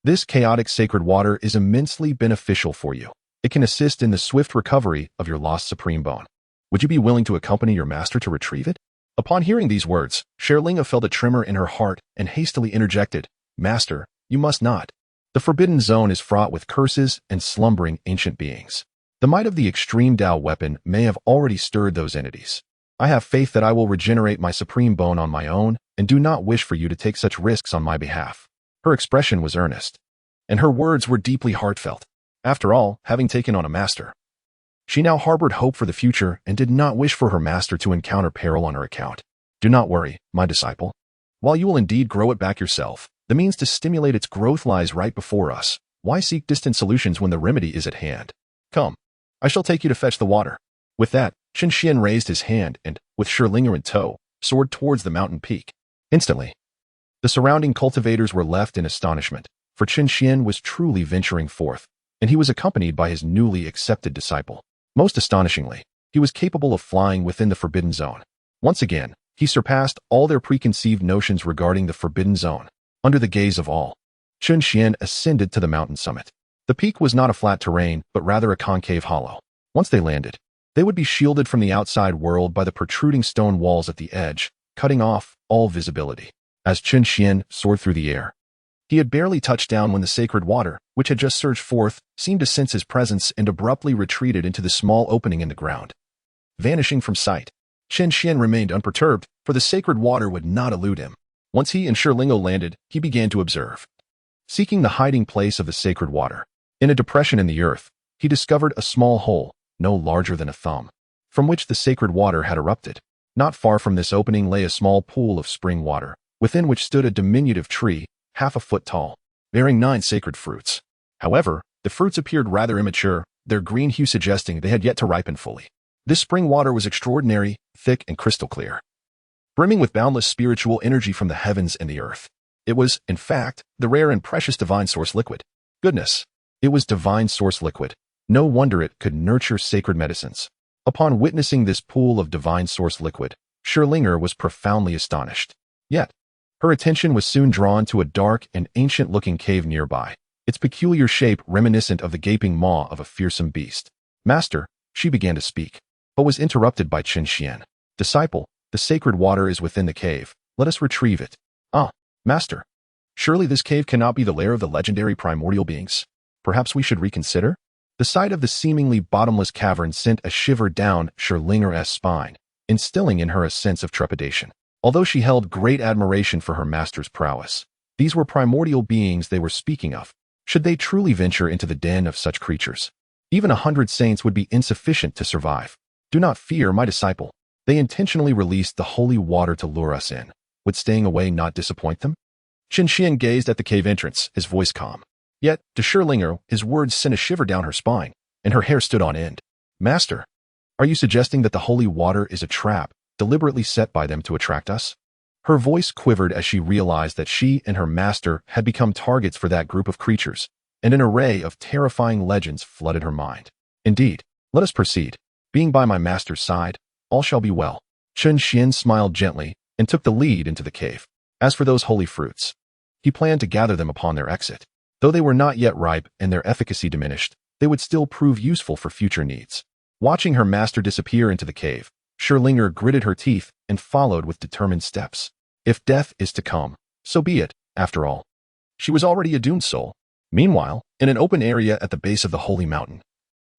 this chaotic sacred water is immensely beneficial for you. It can assist in the swift recovery of your lost supreme bone. Would you be willing to accompany your master to retrieve it?" Upon hearing these words, Sherlinger felt a tremor in her heart and hastily interjected, "Master, you must not. The forbidden zone is fraught with curses and slumbering ancient beings. The might of the extreme Tao weapon may have already stirred those entities. I have faith that I will regenerate my supreme bone on my own and do not wish for you to take such risks on my behalf." Her expression was earnest, and her words were deeply heartfelt. After all, having taken on a master, she now harbored hope for the future and did not wish for her master to encounter peril on her account. "Do not worry, my disciple. While you will indeed grow it back yourself, the means to stimulate its growth lies right before us. Why seek distant solutions when the remedy is at hand? Come, I shall take you to fetch the water." With that, Chen Xuan raised his hand and, with Sherlinger in tow, soared towards the mountain peak. Instantly, the surrounding cultivators were left in astonishment, for Chen Xuan was truly venturing forth, and he was accompanied by his newly accepted disciple. Most astonishingly, he was capable of flying within the forbidden zone. Once again, he surpassed all their preconceived notions regarding the forbidden zone. Under the gaze of all, Chen Xuan ascended to the mountain summit. The peak was not a flat terrain, but rather a concave hollow. Once they landed, they would be shielded from the outside world by the protruding stone walls at the edge, cutting off all visibility. As Chen Xuan soared through the air, He had barely touched down when the sacred water, which had just surged forth, seemed to sense his presence and abruptly retreated into the small opening in the ground. Vanishing from sight, Chen Xuan remained unperturbed, for the sacred water would not elude him. Once he and Shirlingo landed, he began to observe. Seeking the hiding place of the sacred water, in a depression in the earth, he discovered a small hole, no larger than a thumb, from which the sacred water had erupted. Not far from this opening lay a small pool of spring water, within which stood a diminutive tree, half a foot tall, bearing 9 sacred fruits. However, the fruits appeared rather immature, their green hue suggesting they had yet to ripen fully. This spring water was extraordinary, thick and crystal clear, brimming with boundless spiritual energy from the heavens and the earth. It was, in fact, the rare and precious divine source liquid. Goodness! It was divine source liquid. No wonder it could nurture sacred medicines. Upon witnessing this pool of divine source liquid, Shirlinger was profoundly astonished. Yet, her attention was soon drawn to a dark and ancient-looking cave nearby, its peculiar shape reminiscent of the gaping maw of a fearsome beast. Master, she began to speak, but was interrupted by Chen Xuan. Disciple, the sacred water is within the cave. Let us retrieve it. Ah, Master. Surely this cave cannot be the lair of the legendary primordial beings. Perhaps we should reconsider? The sight of the seemingly bottomless cavern sent a shiver down Shirlinger's spine, instilling in her a sense of trepidation. Although she held great admiration for her master's prowess, these were primordial beings they were speaking of. Should they truly venture into the den of such creatures, even 100 saints would be insufficient to survive. Do not fear, my disciple. They intentionally released the holy water to lure us in. Would staying away not disappoint them? Chen Xuan gazed at the cave entrance, his voice calm. Yet, to Shirlinger, his words sent a shiver down her spine, and her hair stood on end. Master, are you suggesting that the holy water is a trap, deliberately set by them to attract us? Her voice quivered as she realized that she and her master had become targets for that group of creatures, and an array of terrifying legends flooded her mind. Indeed, let us proceed. Being by my master's side, all shall be well. Chen Xuan smiled gently and took the lead into the cave. As for those holy fruits, he planned to gather them upon their exit. Though they were not yet ripe and their efficacy diminished, they would still prove useful for future needs. Watching her master disappear into the cave, Shirlinger gritted her teeth and followed with determined steps. If death is to come, so be it, after all. She was already a doomed soul. Meanwhile, in an open area at the base of the holy mountain,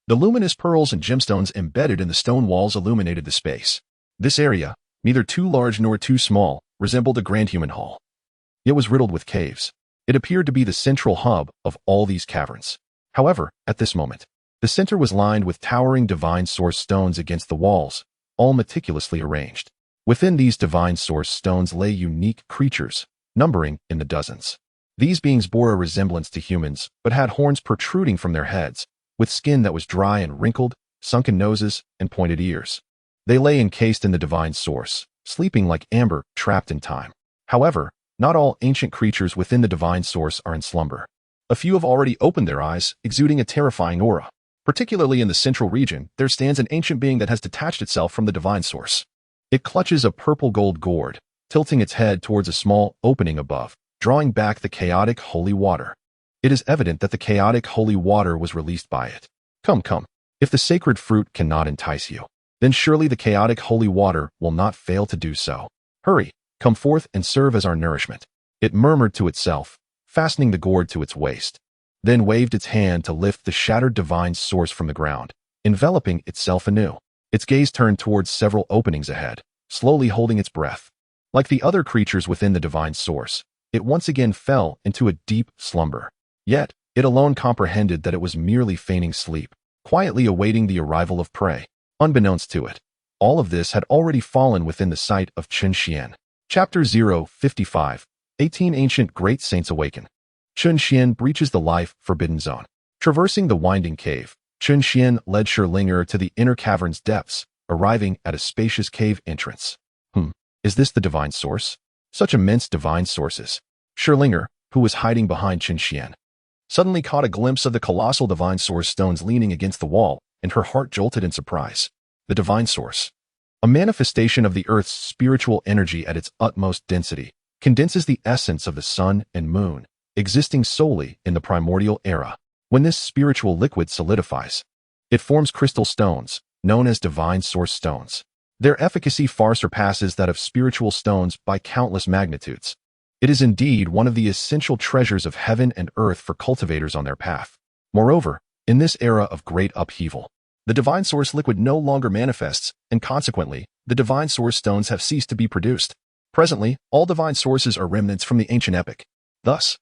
the luminous pearls and gemstones embedded in the stone walls illuminated the space. This area, neither too large nor too small, resembled a grand human hall. It was riddled with caves. It appeared to be the central hub of all these caverns. However, at this moment, the center was lined with towering divine source stones against the walls, all meticulously arranged. Within these divine source stones lay unique creatures, numbering in the dozens. These beings bore a resemblance to humans, but had horns protruding from their heads, with skin that was dry and wrinkled, sunken noses, and pointed ears. They lay encased in the divine source, sleeping like amber trapped in time. However, not all ancient creatures within the divine source are in slumber. A few have already opened their eyes, exuding a terrifying aura. Particularly in the central region, there stands an ancient being that has detached itself from the divine source. It clutches a purple-gold gourd, tilting its head towards a small opening above, drawing back the chaotic holy water. It is evident that the chaotic holy water was released by it. Come, come. If the sacred fruit cannot entice you, then surely the chaotic holy water will not fail to do so. Hurry, come forth and serve as our nourishment. It murmured to itself, fastening the gourd to its waist, then waved its hand to lift the shattered divine source from the ground, enveloping itself anew. Its gaze turned towards several openings ahead, slowly holding its breath. Like the other creatures within the divine source, it once again fell into a deep slumber. Yet, it alone comprehended that it was merely feigning sleep, quietly awaiting the arrival of prey. Unbeknownst to it, all of this had already fallen within the sight of Chen Xuan. Chapter 055. 18 Ancient Great Saints Awaken. Chen Xuan breaches the life-forbidden zone. Traversing the winding cave, Chen Xuan led Shirlinger to the inner cavern's depths, arriving at a spacious cave entrance. Is this the divine source? Such immense divine sources. Shirlinger, who was hiding behind Chen Xuan, suddenly caught a glimpse of the colossal divine source stones leaning against the wall, and her heart jolted in surprise. The divine source, a manifestation of the Earth's spiritual energy at its utmost density, condenses the essence of the sun and moon, existing solely in the primordial era. When this spiritual liquid solidifies, it forms crystal stones, known as divine source stones. Their efficacy far surpasses that of spiritual stones by countless magnitudes. It is indeed one of the essential treasures of heaven and earth for cultivators on their path. Moreover, in this era of great upheaval, the divine source liquid no longer manifests, and consequently, the divine source stones have ceased to be produced. Presently, all divine sources are remnants from the ancient epic. Thus,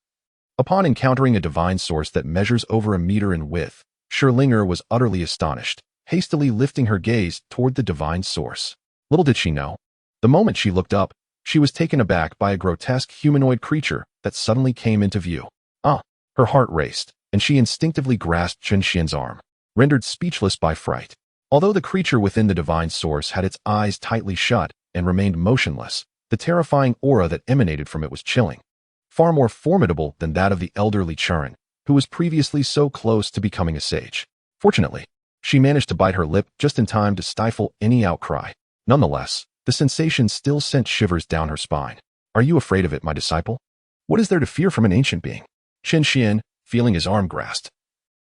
upon encountering a divine source that measures over a meter in width, Scherlinger was utterly astonished, hastily lifting her gaze toward the divine source. Little did she know, the moment she looked up, she was taken aback by a grotesque humanoid creature that suddenly came into view. Her heart raced, and she instinctively grasped Chen Xuan's arm, rendered speechless by fright. Although the creature within the divine source had its eyes tightly shut and remained motionless, the terrifying aura that emanated from it was chilling, far more formidable than that of the elderly Chen, who was previously so close to becoming a sage. Fortunately, she managed to bite her lip just in time to stifle any outcry. Nonetheless, the sensation still sent shivers down her spine. "Are you afraid of it, my disciple? What is there to fear from an ancient being?" Chen Xuan, feeling his arm grasped,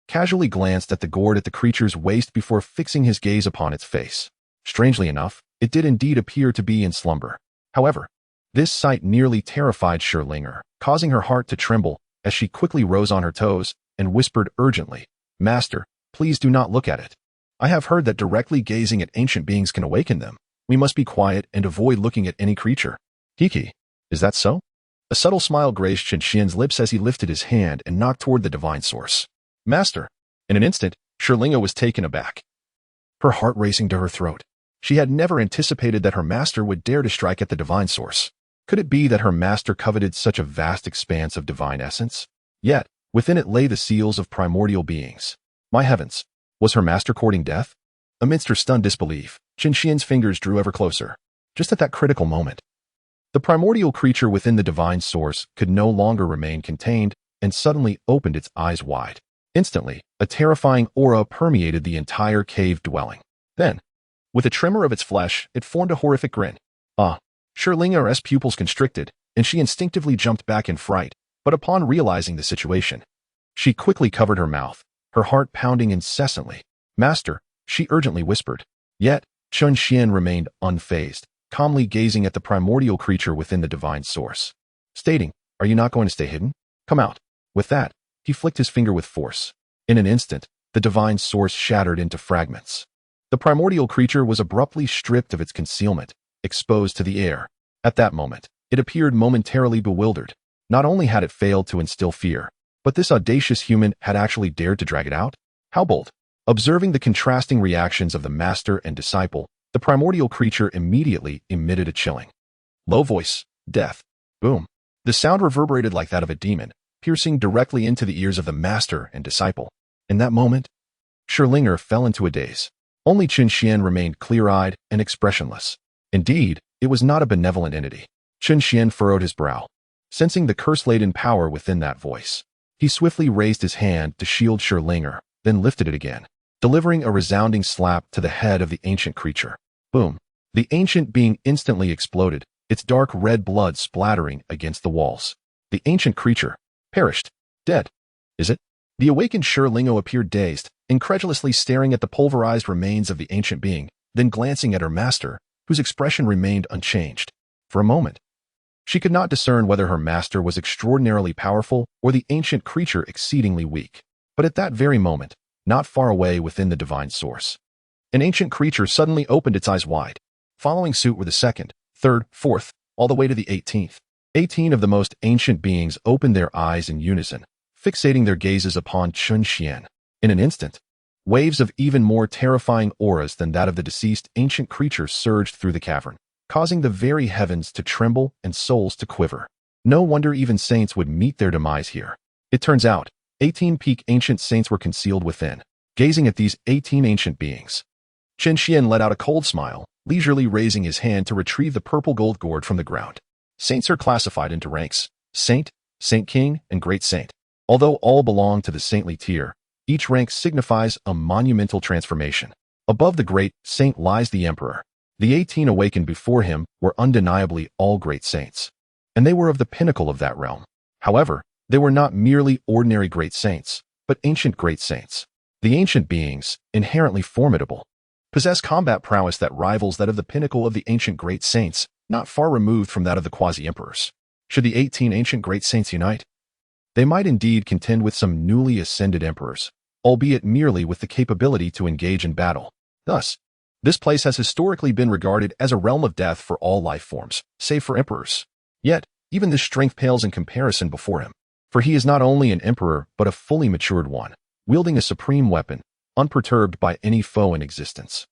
casually glanced at the gourd at the creature's waist before fixing his gaze upon its face. Strangely enough, it did indeed appear to be in slumber. However, this sight nearly terrified Scherlinger, causing her heart to tremble as she quickly rose on her toes and whispered urgently, "Master, please do not look at it. I have heard that directly gazing at ancient beings can awaken them. We must be quiet and avoid looking at any creature." "Kiki, is that so?" A subtle smile graced Chen Xuan's lips as he lifted his hand and knocked toward the divine source. "Master." In an instant, Scherlinger was taken aback, her heart racing to her throat. She had never anticipated that her master would dare to strike at the divine source. Could it be that her master coveted such a vast expanse of divine essence? Yet, within it lay the seals of primordial beings. My heavens, was her master courting death? Amidst her stunned disbelief, Chen Xuan's fingers drew ever closer. Just at that critical moment, the primordial creature within the divine source could no longer remain contained and suddenly opened its eyes wide. Instantly, a terrifying aura permeated the entire cave dwelling. Then, with a tremor of its flesh, it formed a horrific grin. Scherlinger's pupils constricted, and she instinctively jumped back in fright, but upon realizing the situation, she quickly covered her mouth, her heart pounding incessantly. "Master," she urgently whispered. Yet, Chen Xuan remained unfazed, calmly gazing at the primordial creature within the divine source, stating, "Are you not going to stay hidden? Come out." With that, he flicked his finger with force. In an instant, the divine source shattered into fragments. The primordial creature was abruptly stripped of its concealment, exposed to the air. At that moment, it appeared momentarily bewildered. Not only had it failed to instill fear, but this audacious human had actually dared to drag it out? How bold! Observing the contrasting reactions of the master and disciple, the primordial creature immediately emitted a chilling, low voice, "Death." Boom. The sound reverberated like that of a demon, piercing directly into the ears of the master and disciple. In that moment, Scherlinger fell into a daze. Only Chen Xuan remained clear-eyed and expressionless. Indeed, it was not a benevolent entity. Chen Xuan furrowed his brow, sensing the curse-laden power within that voice. He swiftly raised his hand to shield Scherlinger, then lifted it again, delivering a resounding slap to the head of the ancient creature. Boom. The ancient being instantly exploded, its dark red blood splattering against the walls. The ancient creature perished. Dead. Is it? The awakened Scherlinger appeared dazed, incredulously staring at the pulverized remains of the ancient being, then glancing at her master, whose expression remained unchanged. For a moment, she could not discern whether her master was extraordinarily powerful or the ancient creature exceedingly weak. But at that very moment, not far away within the divine source, an ancient creature suddenly opened its eyes wide. Following suit were the second, third, fourth, all the way to the 18th. 18 of the most ancient beings opened their eyes in unison, fixating their gazes upon Chen Xuan. In an instant, waves of even more terrifying auras than that of the deceased ancient creature surged through the cavern, causing the very heavens to tremble and souls to quiver. No wonder even saints would meet their demise here. It turns out, 18 peak ancient saints were concealed within. Gazing at these 18 ancient beings, Chen Xuan let out a cold smile, leisurely raising his hand to retrieve the purple gold gourd from the ground. Saints are classified into ranks: Saint, Saint King, and Great Saint. Although all belong to the saintly tier, each rank signifies a monumental transformation. Above the Great Saint lies the Emperor. The 18 awakened before him were undeniably all great saints, and they were of the pinnacle of that realm. However, they were not merely ordinary great saints, but ancient great saints. The ancient beings, inherently formidable, possess combat prowess that rivals that of the pinnacle of the ancient great saints, not far removed from that of the quasi-emperors. Should the 18 ancient great saints unite? They might indeed contend with some newly ascended emperors, albeit merely with the capability to engage in battle. Thus, this place has historically been regarded as a realm of death for all life forms, save for emperors. Yet, even this strength pales in comparison before him, for he is not only an emperor but a fully matured one, wielding a supreme weapon, unperturbed by any foe in existence,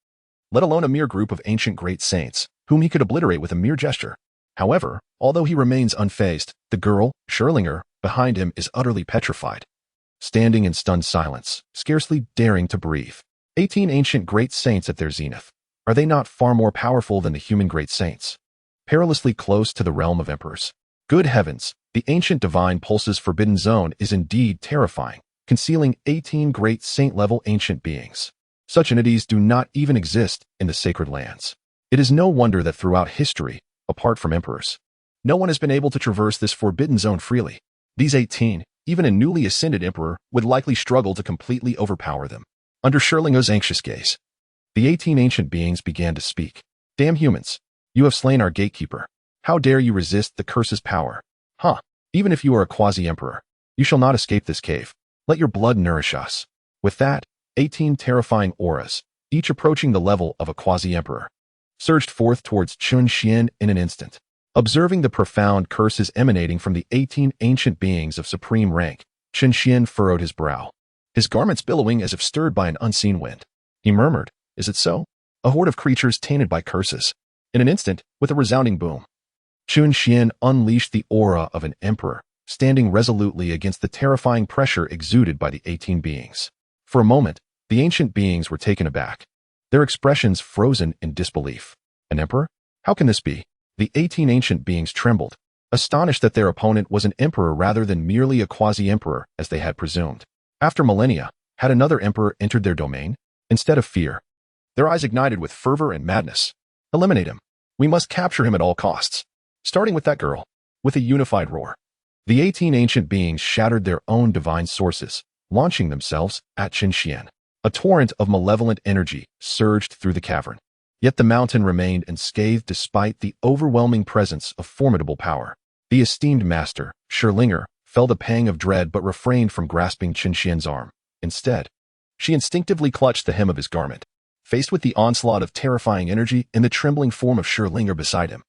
let alone a mere group of ancient great saints, whom he could obliterate with a mere gesture. However, although he remains unfazed, the girl, Scherlinger, behind him is utterly petrified, standing in stunned silence, scarcely daring to breathe. 18 ancient great saints at their zenith. Are they not far more powerful than the human great saints? Perilously close to the realm of emperors. Good heavens, the ancient divine pulse's forbidden zone is indeed terrifying, concealing 18 great saint-level ancient beings. Such entities do not even exist in the sacred lands. It is no wonder that throughout history, apart from emperors, no one has been able to traverse this forbidden zone freely. These 18, even a newly ascended emperor, would likely struggle to completely overpower them. Under Scherlinger's anxious gaze, the 18 ancient beings began to speak. Damn humans! You have slain our gatekeeper. How dare you resist the curse's power? Huh! Even if you are a quasi-emperor, you shall not escape this cave. Let your blood nourish us. With that, 18 terrifying auras, each approaching the level of a quasi-emperor, surged forth towards Chen Xuan in an instant. Observing the profound curses emanating from the 18 ancient beings of supreme rank, Chen Xuan furrowed his brow, his garments billowing as if stirred by an unseen wind. He murmured, "Is it so? A horde of creatures tainted by curses." In an instant, with a resounding boom, Chen Xuan unleashed the aura of an emperor, standing resolutely against the terrifying pressure exuded by the 18 beings. For a moment, the ancient beings were taken aback, their expressions frozen in disbelief. An emperor? How can this be? The 18 ancient beings trembled, astonished that their opponent was an emperor rather than merely a quasi-emperor as they had presumed. After millennia, had another emperor entered their domain? Instead of fear, their eyes ignited with fervor and madness. Eliminate him. We must capture him at all costs. Starting with that girl. With a unified roar, the 18 ancient beings shattered their own divine sources, launching themselves at Chen Xuan. A torrent of malevolent energy surged through the cavern. Yet the mountain remained unscathed despite the overwhelming presence of formidable power. The esteemed master, Scherlinger, felt a pang of dread but refrained from grasping Chen Xuan's arm. Instead, she instinctively clutched the hem of his garment, faced with the onslaught of terrifying energy in the trembling form of Scherlinger beside him.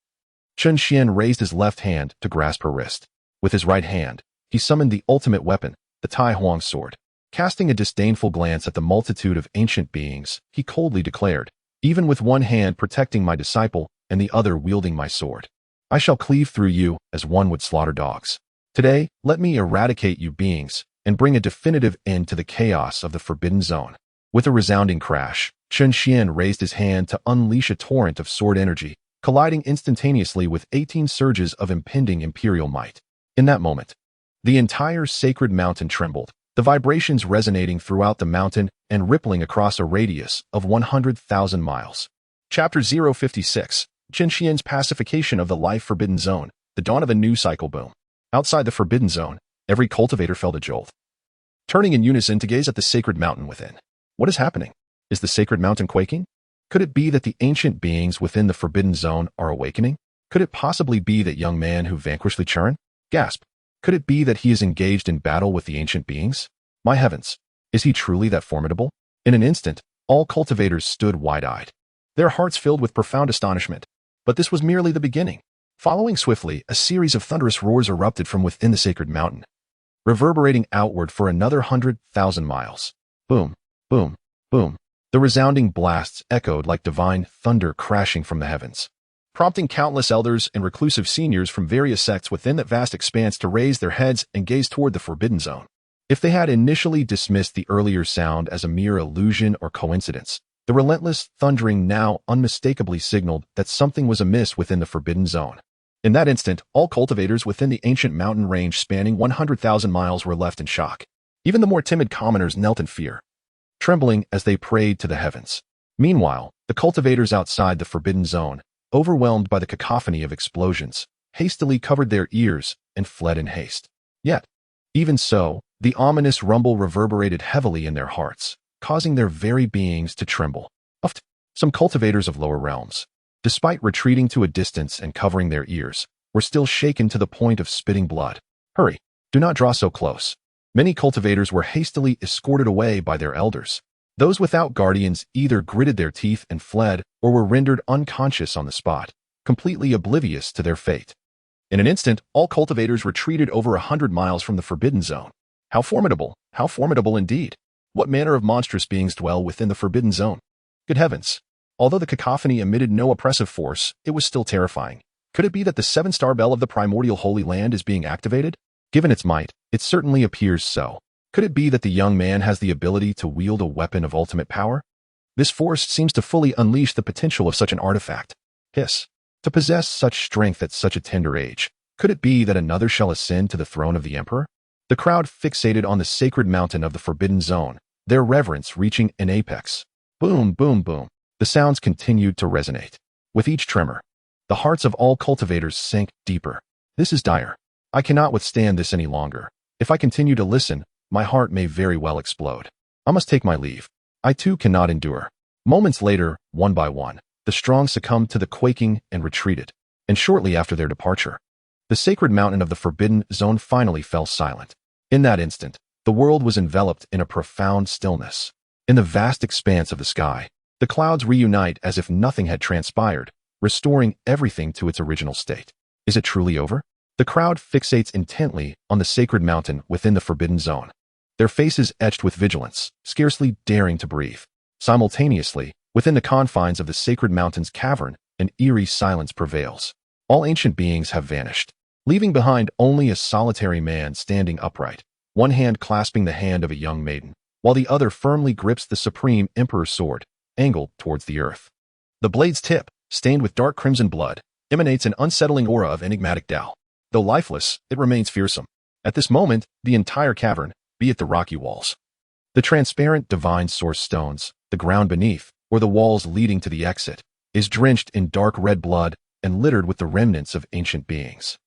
Chen Xuan raised his left hand to grasp her wrist. With his right hand, he summoned the ultimate weapon, the Tai Huang sword. Casting a disdainful glance at the multitude of ancient beings, he coldly declared, "Even with one hand protecting my disciple and the other wielding my sword, I shall cleave through you as one would slaughter dogs. Today, let me eradicate you beings and bring a definitive end to the chaos of the Forbidden Zone." With a resounding crash, Chen Xuan raised his hand to unleash a torrent of sword energy, colliding instantaneously with 18 surges of impending imperial might. In that moment, the entire sacred mountain trembled, the vibrations resonating throughout the mountain and rippling across a radius of 100,000 miles. Chapter 056, Chen Xuan's pacification of the life Forbidden Zone, the dawn of a new cycle boom. Outside the Forbidden Zone, every cultivator felt a jolt, turning in unison to gaze at the sacred mountain within. What is happening? Is the sacred mountain quaking? Could it be that the ancient beings within the Forbidden Zone are awakening? Could it possibly be that young man who vanquished Li Chen? Gasp. Could it be that he is engaged in battle with the ancient beings? My heavens, is he truly that formidable? In an instant, all cultivators stood wide-eyed, their hearts filled with profound astonishment. But this was merely the beginning. Following swiftly, a series of thunderous roars erupted from within the sacred mountain, reverberating outward for another 100,000 miles. Boom, boom, boom. The resounding blasts echoed like divine thunder crashing from the heavens, prompting countless elders and reclusive seniors from various sects within that vast expanse to raise their heads and gaze toward the Forbidden Zone. If they had initially dismissed the earlier sound as a mere illusion or coincidence, the relentless thundering now unmistakably signaled that something was amiss within the Forbidden Zone. In that instant, all cultivators within the ancient mountain range spanning 100,000 miles were left in shock. Even the more timid commoners knelt in fear, trembling as they prayed to the heavens. Meanwhile, the cultivators outside the Forbidden Zone, overwhelmed by the cacophony of explosions, hastily covered their ears and fled in haste. Yet, even so, the ominous rumble reverberated heavily in their hearts, causing their very beings to tremble. Some cultivators of lower realms, despite retreating to a distance and covering their ears, were still shaken to the point of spitting blood. Hurry, do not draw so close. Many cultivators were hastily escorted away by their elders. Those without guardians either gritted their teeth and fled or were rendered unconscious on the spot, completely oblivious to their fate. In an instant, all cultivators retreated over 100 miles from the forbidden zone. How formidable indeed. What manner of monstrous beings dwell within the forbidden zone? Good heavens! Although the cacophony emitted no oppressive force, it was still terrifying. Could it be that the seven-star bell of the primordial Holy Land is being activated? Given its might, it certainly appears so. Could it be that the young man has the ability to wield a weapon of ultimate power? This force seems to fully unleash the potential of such an artifact. Hiss. To possess such strength at such a tender age, could it be that another shall ascend to the throne of the Emperor? The crowd fixated on the sacred mountain of the Forbidden Zone, their reverence reaching an apex. Boom, boom, boom. The sounds continued to resonate. With each tremor, the hearts of all cultivators sank deeper. This is dire. I cannot withstand this any longer. If I continue to listen, my heart may very well explode. I must take my leave. I too cannot endure. Moments later, one by one, the strong succumbed to the quaking and retreated. And shortly after their departure, the sacred mountain of the Forbidden Zone finally fell silent. In that instant, the world was enveloped in a profound stillness. In the vast expanse of the sky, the clouds reunite as if nothing had transpired, restoring everything to its original state. Is it truly over? The crowd fixates intently on the sacred mountain within the Forbidden Zone, their faces etched with vigilance, scarcely daring to breathe. Simultaneously, within the confines of the sacred mountain's cavern, an eerie silence prevails. All ancient beings have vanished, leaving behind only a solitary man standing upright, one hand clasping the hand of a young maiden, while the other firmly grips the supreme emperor's sword, angled towards the earth. The blade's tip, stained with dark crimson blood, emanates an unsettling aura of enigmatic Tao. Though lifeless, it remains fearsome. At this moment, the entire cavern, be it the rocky walls, the transparent divine source stones, the ground beneath, or the walls leading to the exit, is drenched in dark red blood and littered with the remnants of ancient beings.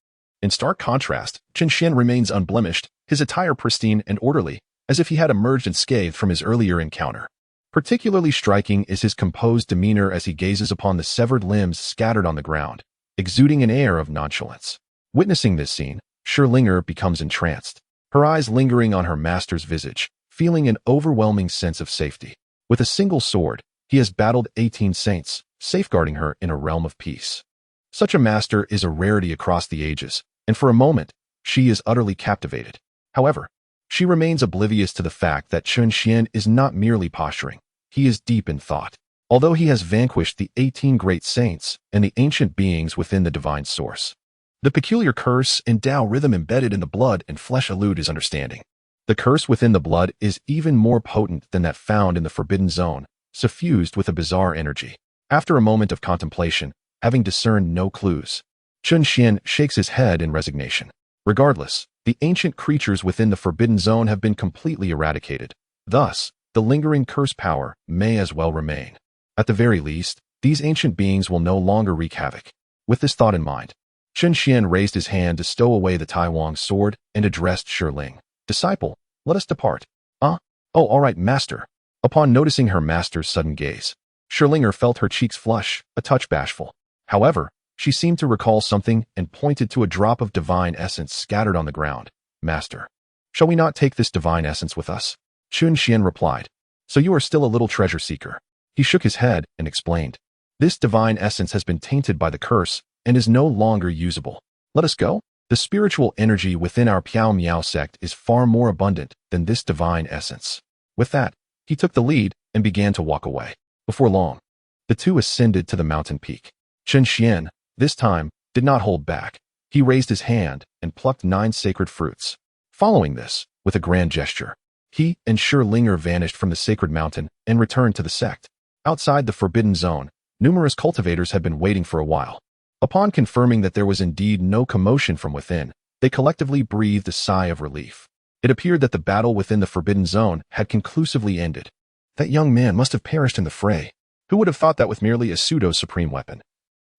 In stark contrast, Chen Xuan remains unblemished, his attire pristine and orderly, as if he had emerged unscathed from his earlier encounter. Particularly striking is his composed demeanor as he gazes upon the severed limbs scattered on the ground, exuding an air of nonchalance. Witnessing this scene, Scherlinger becomes entranced, her eyes lingering on her master's visage, feeling an overwhelming sense of safety. With a single sword, he has battled 18 saints, safeguarding her in a realm of peace. Such a master is a rarity across the ages, and for a moment, she is utterly captivated. However, she remains oblivious to the fact that Chen Xuan is not merely posturing, he is deep in thought. Although he has vanquished the 18 great saints and the ancient beings within the divine source, the peculiar curse and Tao rhythm embedded in the blood and flesh elude his understanding. The curse within the blood is even more potent than that found in the Forbidden Zone, suffused with a bizarre energy. After a moment of contemplation, having discerned no clues, Chen Xuan shakes his head in resignation. Regardless, the ancient creatures within the Forbidden Zone have been completely eradicated. Thus, the lingering curse power may as well remain. At the very least, these ancient beings will no longer wreak havoc. With this thought in mind, Chen Xuan raised his hand to stow away the Taiwang's sword and addressed Sherling. Disciple, let us depart. Oh, all right, master. Upon noticing her master's sudden gaze, Scherlinger felt her cheeks flush, a touch bashful. However, she seemed to recall something and pointed to a drop of divine essence scattered on the ground. Master, shall we not take this divine essence with us? Chen Xuan replied. So you are still a little treasure seeker. He shook his head and explained. This divine essence has been tainted by the curse and is no longer usable. Let us go. The spiritual energy within our Piao Miao sect is far more abundant than this divine essence. With that, he took the lead and began to walk away. Before long, the two ascended to the mountain peak. Chen Xuan, this time, did not hold back. He raised his hand and plucked 9 sacred fruits. Following this, with a grand gesture, he and Scherlinger vanished from the sacred mountain and returned to the sect. Outside the Forbidden Zone, numerous cultivators had been waiting for a while. Upon confirming that there was indeed no commotion from within, they collectively breathed a sigh of relief. It appeared that the battle within the Forbidden Zone had conclusively ended. That young man must have perished in the fray. Who would have thought that with merely a pseudo-supreme weapon,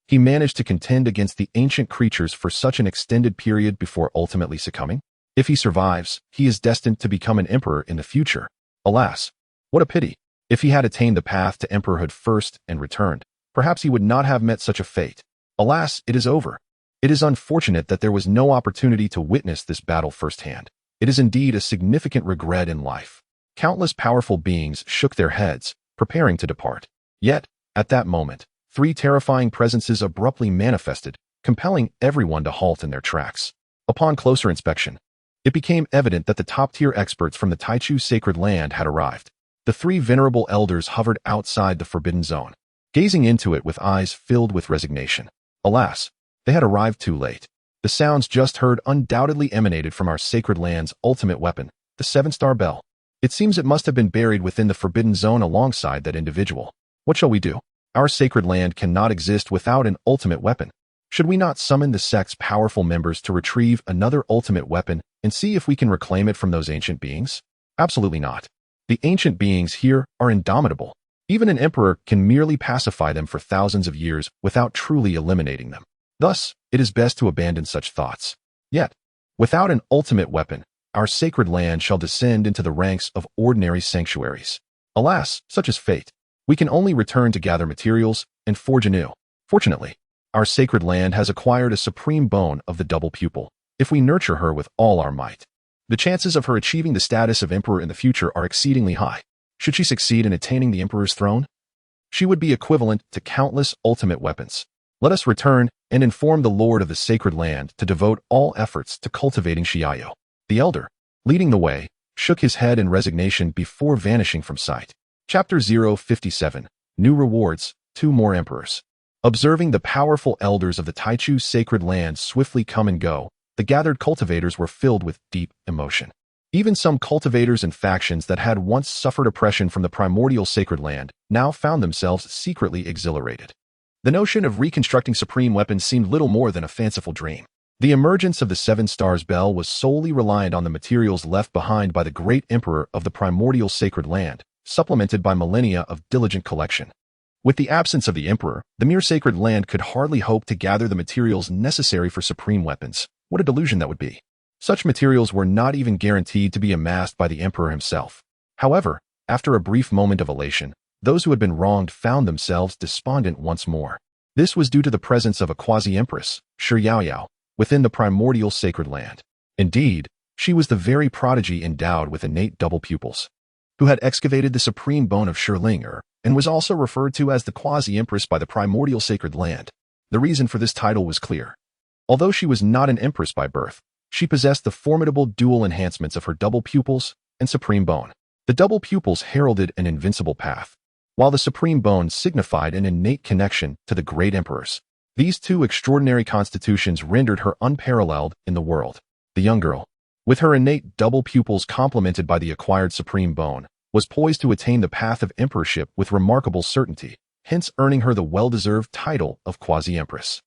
he managed to contend against the ancient creatures for such an extended period before ultimately succumbing? If he survives, he is destined to become an emperor in the future. Alas, what a pity. If he had attained the path to emperorhood first and returned, perhaps he would not have met such a fate. Alas, it is over. It is unfortunate that there was no opportunity to witness this battle firsthand. It is indeed a significant regret in life. Countless powerful beings shook their heads, preparing to depart. Yet, at that moment, three terrifying presences abruptly manifested, compelling everyone to halt in their tracks. Upon closer inspection, it became evident that the top-tier experts from the Taichu sacred land had arrived. The three venerable elders hovered outside the forbidden zone, gazing into it with eyes filled with resignation. Alas, they had arrived too late. The sounds just heard undoubtedly emanated from our sacred land's ultimate weapon, the seven-star bell. It seems it must have been buried within the forbidden zone alongside that individual. What shall we do? Our sacred land cannot exist without an ultimate weapon. Should we not summon the sect's powerful members to retrieve another ultimate weapon and see if we can reclaim it from those ancient beings? Absolutely not. The ancient beings here are indomitable. Even an emperor can merely pacify them for thousands of years without truly eliminating them. Thus, it is best to abandon such thoughts. Yet, without an ultimate weapon, our sacred land shall descend into the ranks of ordinary sanctuaries. Alas, such is fate. We can only return to gather materials and forge anew. Fortunately, our sacred land has acquired a supreme bone of the double pupil. If we nurture her with all our might, the chances of her achieving the status of emperor in the future are exceedingly high. Should she succeed in attaining the emperor's throne, she would be equivalent to countless ultimate weapons. Let us return and inform the Lord of the sacred land to devote all efforts to cultivating Xiaoyu. The elder, leading the way, shook his head in resignation before vanishing from sight. Chapter 057. New Rewards, Two More Emperors. Observing the powerful elders of the Taichu sacred land swiftly come and go, the gathered cultivators were filled with deep emotion. Even some cultivators and factions that had once suffered oppression from the primordial sacred land now found themselves secretly exhilarated. The notion of reconstructing supreme weapons seemed little more than a fanciful dream. The emergence of the Seven Stars Bell was solely reliant on the materials left behind by the great emperor of the primordial sacred land, supplemented by millennia of diligent collection. With the absence of the emperor, the mere sacred land could hardly hope to gather the materials necessary for supreme weapons. What a delusion that would be. Such materials were not even guaranteed to be amassed by the emperor himself. However, after a brief moment of elation, those who had been wronged found themselves despondent once more. This was due to the presence of a quasi-empress, Shi Yaoyao, within the primordial sacred land. Indeed, she was the very prodigy endowed with innate double pupils, who had excavated the supreme bone of Shilinger, and was also referred to as the quasi-empress by the primordial sacred land. The reason for this title was clear. Although she was not an empress by birth, she possessed the formidable dual enhancements of her double pupils and supreme bone. The double pupils heralded an invincible path, while the supreme bone signified an innate connection to the great emperors. These two extraordinary constitutions rendered her unparalleled in the world. The young girl, with her innate double pupils complemented by the acquired supreme bone, was poised to attain the path of emperorship with remarkable certainty, hence earning her the well-deserved title of quasi-empress.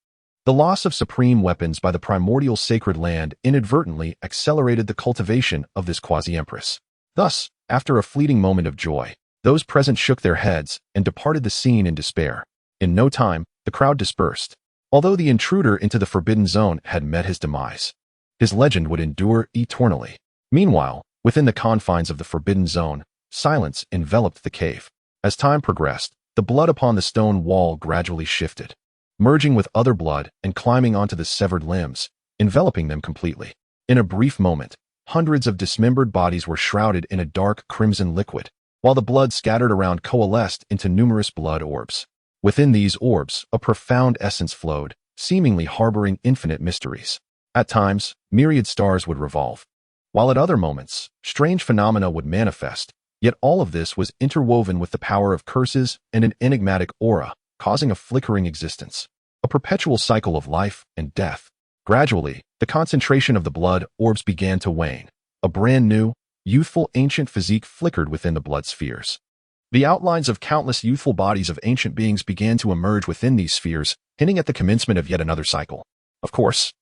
The loss of supreme weapons by the primordial sacred land inadvertently accelerated the cultivation of this quasi-empress. Thus, after a fleeting moment of joy, those present shook their heads and departed the scene in despair. In no time, the crowd dispersed. Although the intruder into the forbidden zone had met his demise, his legend would endure eternally. Meanwhile, within the confines of the forbidden zone, silence enveloped the cave. As time progressed, the blood upon the stone wall gradually shifted, merging with other blood and climbing onto the severed limbs, enveloping them completely. In a brief moment, hundreds of dismembered bodies were shrouded in a dark crimson liquid, while the blood scattered around coalesced into numerous blood orbs. Within these orbs, a profound essence flowed, seemingly harboring infinite mysteries. At times, myriad stars would revolve, while at other moments, strange phenomena would manifest, yet all of this was interwoven with the power of curses and an enigmatic aura, causing a flickering existence, a perpetual cycle of life and death. Gradually, the concentration of the blood orbs began to wane. A brand new, youthful ancient physique flickered within the blood spheres. The outlines of countless youthful bodies of ancient beings began to emerge within these spheres, hinting at the commencement of yet another cycle. Of course,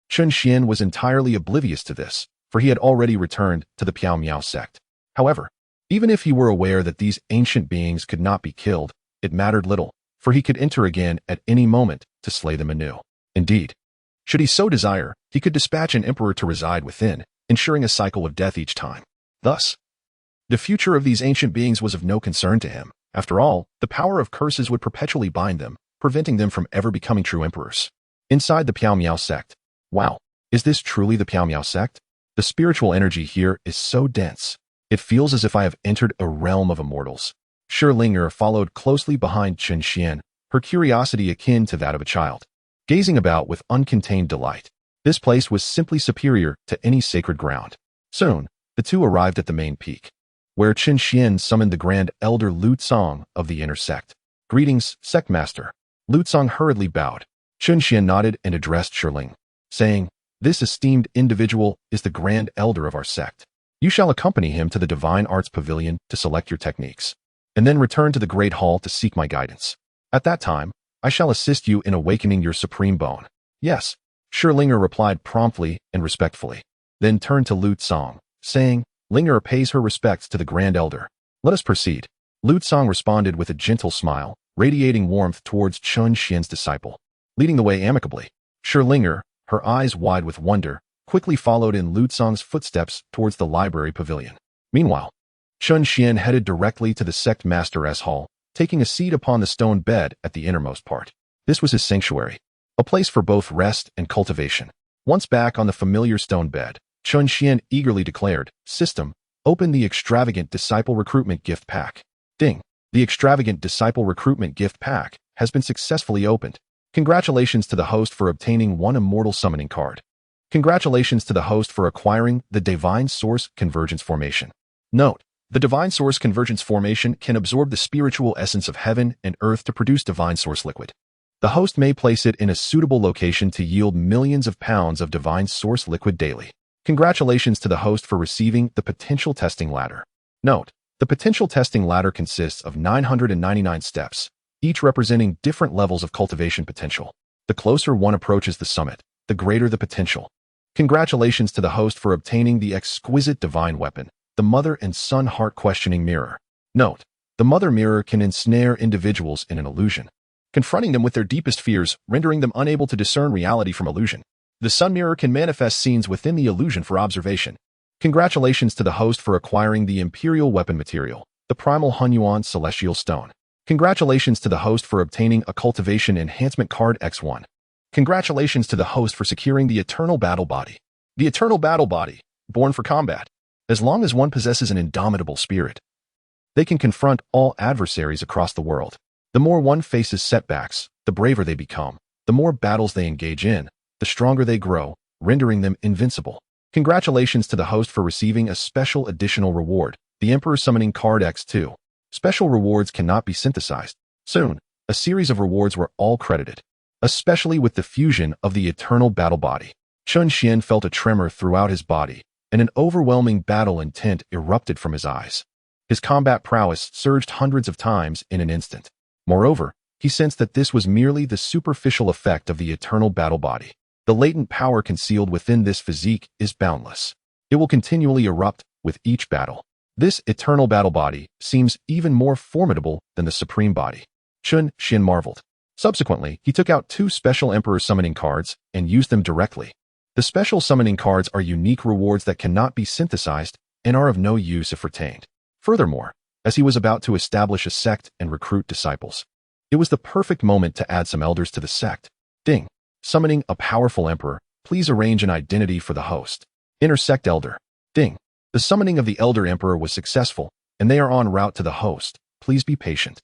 Chen Xuan was entirely oblivious to this, for he had already returned to the Piao Miao sect. However, even if he were aware that these ancient beings could not be killed, it mattered little, for he could enter again at any moment to slay them anew. Indeed, should he so desire, he could dispatch an emperor to reside within, ensuring a cycle of death each time. Thus, the future of these ancient beings was of no concern to him. After all, the power of curses would perpetually bind them, preventing them from ever becoming true emperors. Inside the Piao Miao sect. Wow, is this truly the Piao Miao sect? The spiritual energy here is so dense. It feels as if I have entered a realm of immortals. Shi Ling'er followed closely behind Chen Xuan, her curiosity akin to that of a child, gazing about with uncontained delight. This place was simply superior to any sacred ground. Soon, the two arrived at the main peak, where Chen Xuan summoned the Grand Elder Lu Tsong of the inner sect. Greetings, Sect Master. Lu Tsong hurriedly bowed. Chen Xuan nodded and addressed Shi Ling, saying, "This esteemed individual is the Grand Elder of our sect. You shall accompany him to the Divine Arts Pavilion to select your techniques, and then return to the Great Hall to seek my guidance. At that time, I shall assist you in awakening your supreme bone." "Yes," Shi Ling'er replied promptly and respectfully, then turned to Lu Tsong, saying, "Ling'er pays her respects to the Grand Elder. Let us proceed." Lu Tsong responded with a gentle smile, radiating warmth towards Chen Xuan's disciple. Leading the way amicably, Shi Ling'er, her eyes wide with wonder, quickly followed in Lu Tsong's footsteps towards the library pavilion. Meanwhile, Chen Xuan headed directly to the sect master's hall, taking a seat upon the stone bed at the innermost part. This was his sanctuary, a place for both rest and cultivation. Once back on the familiar stone bed, Chen Xuan eagerly declared, "System, open the extravagant disciple recruitment gift pack." Ding! The extravagant disciple recruitment gift pack has been successfully opened. Congratulations to the host for obtaining one immortal summoning card. Congratulations to the host for acquiring the Divine Source Convergence Formation. Note: the Divine Source Convergence Formation can absorb the spiritual essence of heaven and earth to produce Divine Source liquid. The host may place it in a suitable location to yield millions of pounds of Divine Source liquid daily. Congratulations to the host for receiving the Potential Testing Ladder. Note: the Potential Testing Ladder consists of 999 steps, each representing different levels of cultivation potential. The closer one approaches the summit, the greater the potential. Congratulations to the host for obtaining the exquisite divine weapon, the Mother and Son Heart Questioning Mirror. Note: the Mother Mirror can ensnare individuals in an illusion, confronting them with their deepest fears, rendering them unable to discern reality from illusion. The Sun Mirror can manifest scenes within the illusion for observation. Congratulations to the host for acquiring the Imperial Weapon Material, the Primal Hunyuan Celestial Stone. Congratulations to the host for obtaining a Cultivation Enhancement Card X1. Congratulations to the host for securing the Eternal Battle Body. The Eternal Battle Body, born for combat. As long as one possesses an indomitable spirit, they can confront all adversaries across the world. The more one faces setbacks, the braver they become. The more battles they engage in, the stronger they grow, rendering them invincible. Congratulations to the host for receiving a special additional reward, the Emperor Summoning Card X2. Special rewards cannot be synthesized. Soon, a series of rewards were all credited, especially with the fusion of the Eternal Battle Body. Chen Xuan felt a tremor throughout his body, and an overwhelming battle intent erupted from his eyes. His combat prowess surged hundreds of times in an instant. Moreover, he sensed that this was merely the superficial effect of the Eternal Battle Body. The latent power concealed within this physique is boundless. It will continually erupt with each battle. This Eternal Battle Body seems even more formidable than the Supreme Body. Chen Xuan marveled. Subsequently, he took out 2 special Emperor Summoning cards and used them directly. The special summoning cards are unique rewards that cannot be synthesized and are of no use if retained. Furthermore, as he was about to establish a sect and recruit disciples, it was the perfect moment to add some elders to the sect. Ding! Summoning a powerful emperor, please arrange an identity for the host. Inner Sect Elder. Ding! The summoning of the Elder Emperor was successful, and they are en route to the host. Please be patient.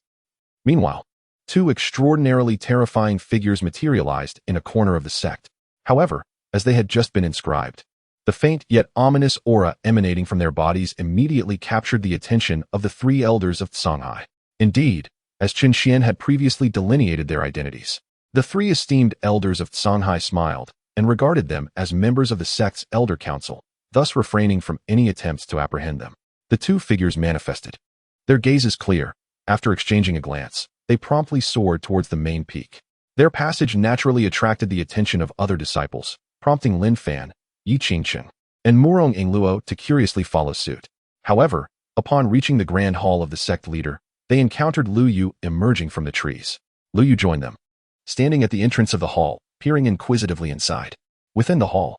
Meanwhile, 2 extraordinarily terrifying figures materialized in a corner of the sect. However, as they had just been inscribed, the faint yet ominous aura emanating from their bodies immediately captured the attention of the 3 elders of Songhai. Indeed, as Chen Xuan had previously delineated their identities, the 3 esteemed elders of Songhai smiled and regarded them as members of the sect's elder council, thus refraining from any attempts to apprehend them. The 2 figures manifested. Their gazes clear. After exchanging a glance, they promptly soared towards the main peak. Their passage naturally attracted the attention of other disciples, prompting Lin Fan, Yi Qingcheng, and Murong Ingluo to curiously follow suit. However, upon reaching the grand hall of the sect leader, they encountered Lu Yu emerging from the trees. Lu Yu joined them, standing at the entrance of the hall, peering inquisitively inside. Within the hall,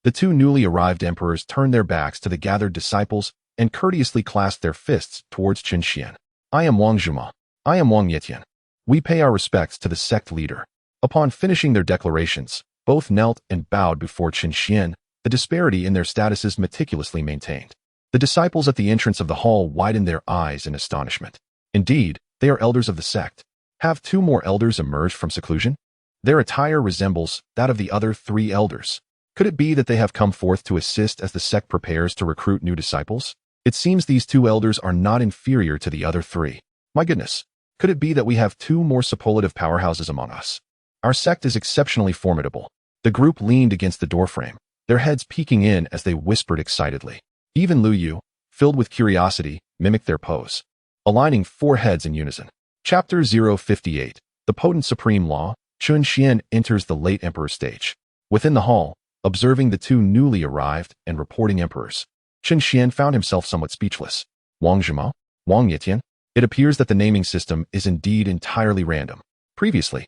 the 2 newly arrived emperors turned their backs to the gathered disciples and courteously clasped their fists towards Chen Xuan. "I am Wang Zhuma. I am Wang Yetian. We pay our respects to the sect leader." Upon finishing their declarations, both knelt and bowed before Chen Xuan, the disparity in their statuses meticulously maintained. The disciples at the entrance of the hall widened their eyes in astonishment. Indeed, they are elders of the sect. Have 2 more elders emerged from seclusion? Their attire resembles that of the other 3 elders. Could it be that they have come forth to assist as the sect prepares to recruit new disciples? It seems these 2 elders are not inferior to the other 3. My goodness, could it be that we have 2 more superlative powerhouses among us? Our sect is exceptionally formidable. The group leaned against the doorframe, their heads peeking in as they whispered excitedly. Even Lu Yu, filled with curiosity, mimicked their pose, aligning 4 heads in unison. Chapter 058. The Potent Supreme Law. Chen Xuan enters the late emperor stage. Within the hall, observing the 2 newly arrived and reporting emperors, Chen Xuan found himself somewhat speechless. Wang Zhima? Wang Yetian? It appears that the naming system is indeed entirely random. Previously,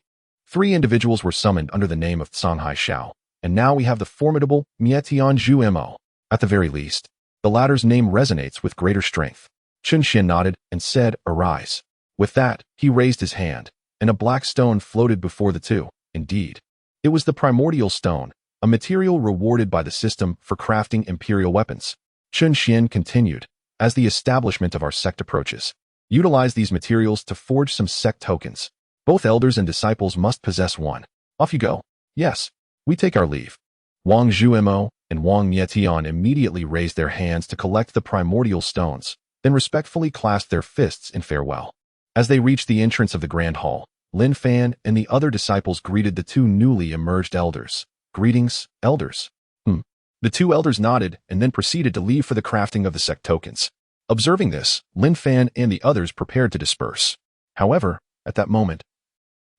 3 individuals were summoned under the name of Canhai Shao, and now we have the formidable Mietian Zhu Mo. At the very least, the latter's name resonates with greater strength. Chen Xuan nodded and said, "Arise." With that, he raised his hand, and a black stone floated before the 2. Indeed, it was the primordial stone, a material rewarded by the system for crafting imperial weapons. Chen Xuan continued, "As the establishment of our sect approaches, utilize these materials to forge some sect tokens. Both elders and disciples must possess one. Off you go." "Yes, we take our leave." Wang Zhumo and Wang Mietian immediately raised their hands to collect the primordial stones, then respectfully clasped their fists in farewell. As they reached the entrance of the grand hall, Lin Fan and the other disciples greeted the 2 newly emerged elders. "Greetings, elders." The 2 elders nodded and then proceeded to leave for the crafting of the sect tokens. Observing this, Lin Fan and the others prepared to disperse. However, at that moment,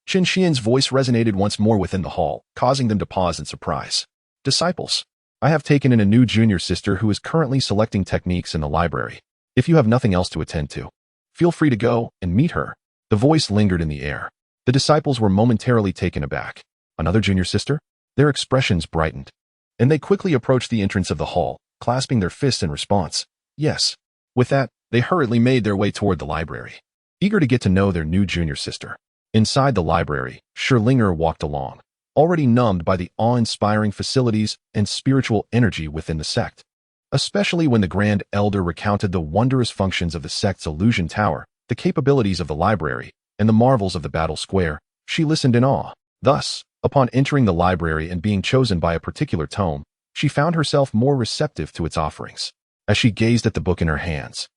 Chen Xuan's voice resonated once more within the hall, causing them to pause in surprise. "Disciples, I have taken in a new junior sister who is currently selecting techniques in the library. If you have nothing else to attend to, feel free to go and meet her." The voice lingered in the air. The disciples were momentarily taken aback. Another junior sister? Their expressions brightened, and they quickly approached the entrance of the hall, clasping their fists in response. "Yes." With that, they hurriedly made their way toward the library, eager to get to know their new junior sister. Inside the library, Scherlinger walked along, already numbed by the awe-inspiring facilities and spiritual energy within the sect. Especially when the Grand Elder recounted the wondrous functions of the sect's illusion tower, the capabilities of the library, and the marvels of the battle square, she listened in awe. Thus, upon entering the library and being chosen by a particular tome, she found herself more receptive to its offerings. As she gazed at the book in her hands,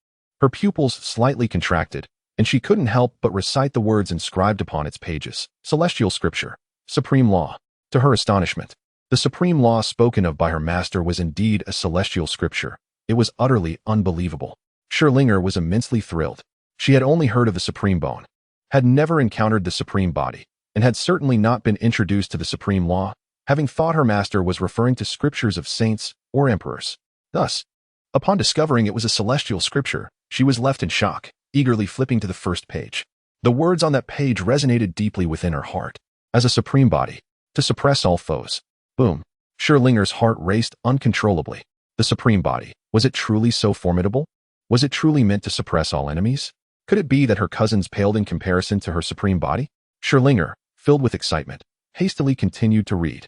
her pupils slightly contracted, and she couldn't help but recite the words inscribed upon its pages. Celestial Scripture, Supreme Law. To her astonishment, the supreme law spoken of by her master was indeed a celestial scripture. It was utterly unbelievable. Scherlinger was immensely thrilled. She had only heard of the supreme bone, had never encountered the supreme body, and had certainly not been introduced to the supreme law, having thought her master was referring to scriptures of saints or emperors. Thus, upon discovering it was a celestial scripture, she was left in shock, eagerly flipping to the first page. The words on that page resonated deeply within her heart. As a supreme body, to suppress all foes. Boom. Scherlinger's heart raced uncontrollably. The supreme body, was it truly so formidable? Was it truly meant to suppress all enemies? Could it be that her cousins paled in comparison to her supreme body? Scherlinger, filled with excitement, hastily continued to read.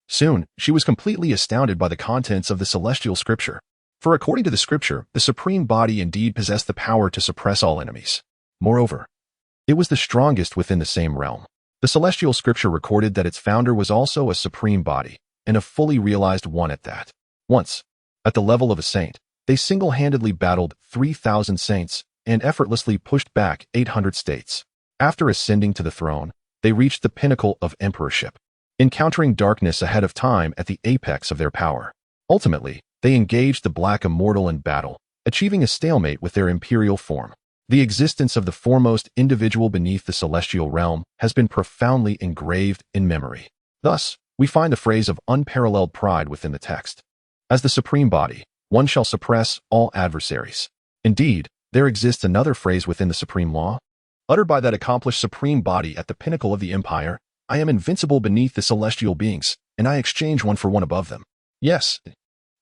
Soon, she was completely astounded by the contents of the celestial scripture. For according to the scripture, the supreme body indeed possessed the power to suppress all enemies. Moreover, it was the strongest within the same realm. The celestial scripture recorded that its founder was also a supreme body, and a fully realized one at that. Once, at the level of a saint, they single-handedly battled 3,000 saints and effortlessly pushed back 800 states. After ascending to the throne, they reached the pinnacle of emperorship, encountering darkness ahead of time at the apex of their power. Ultimately, they engaged the Black Immortal in battle, achieving a stalemate with their imperial form. The existence of the foremost individual beneath the celestial realm has been profoundly engraved in memory. Thus, we find the phrase of unparalleled pride within the text. As the supreme body, one shall suppress all adversaries. Indeed, there exists another phrase within the supreme law, uttered by that accomplished supreme body at the pinnacle of the empire: "I am invincible beneath the celestial beings, and I exchange one for one above them." Yes,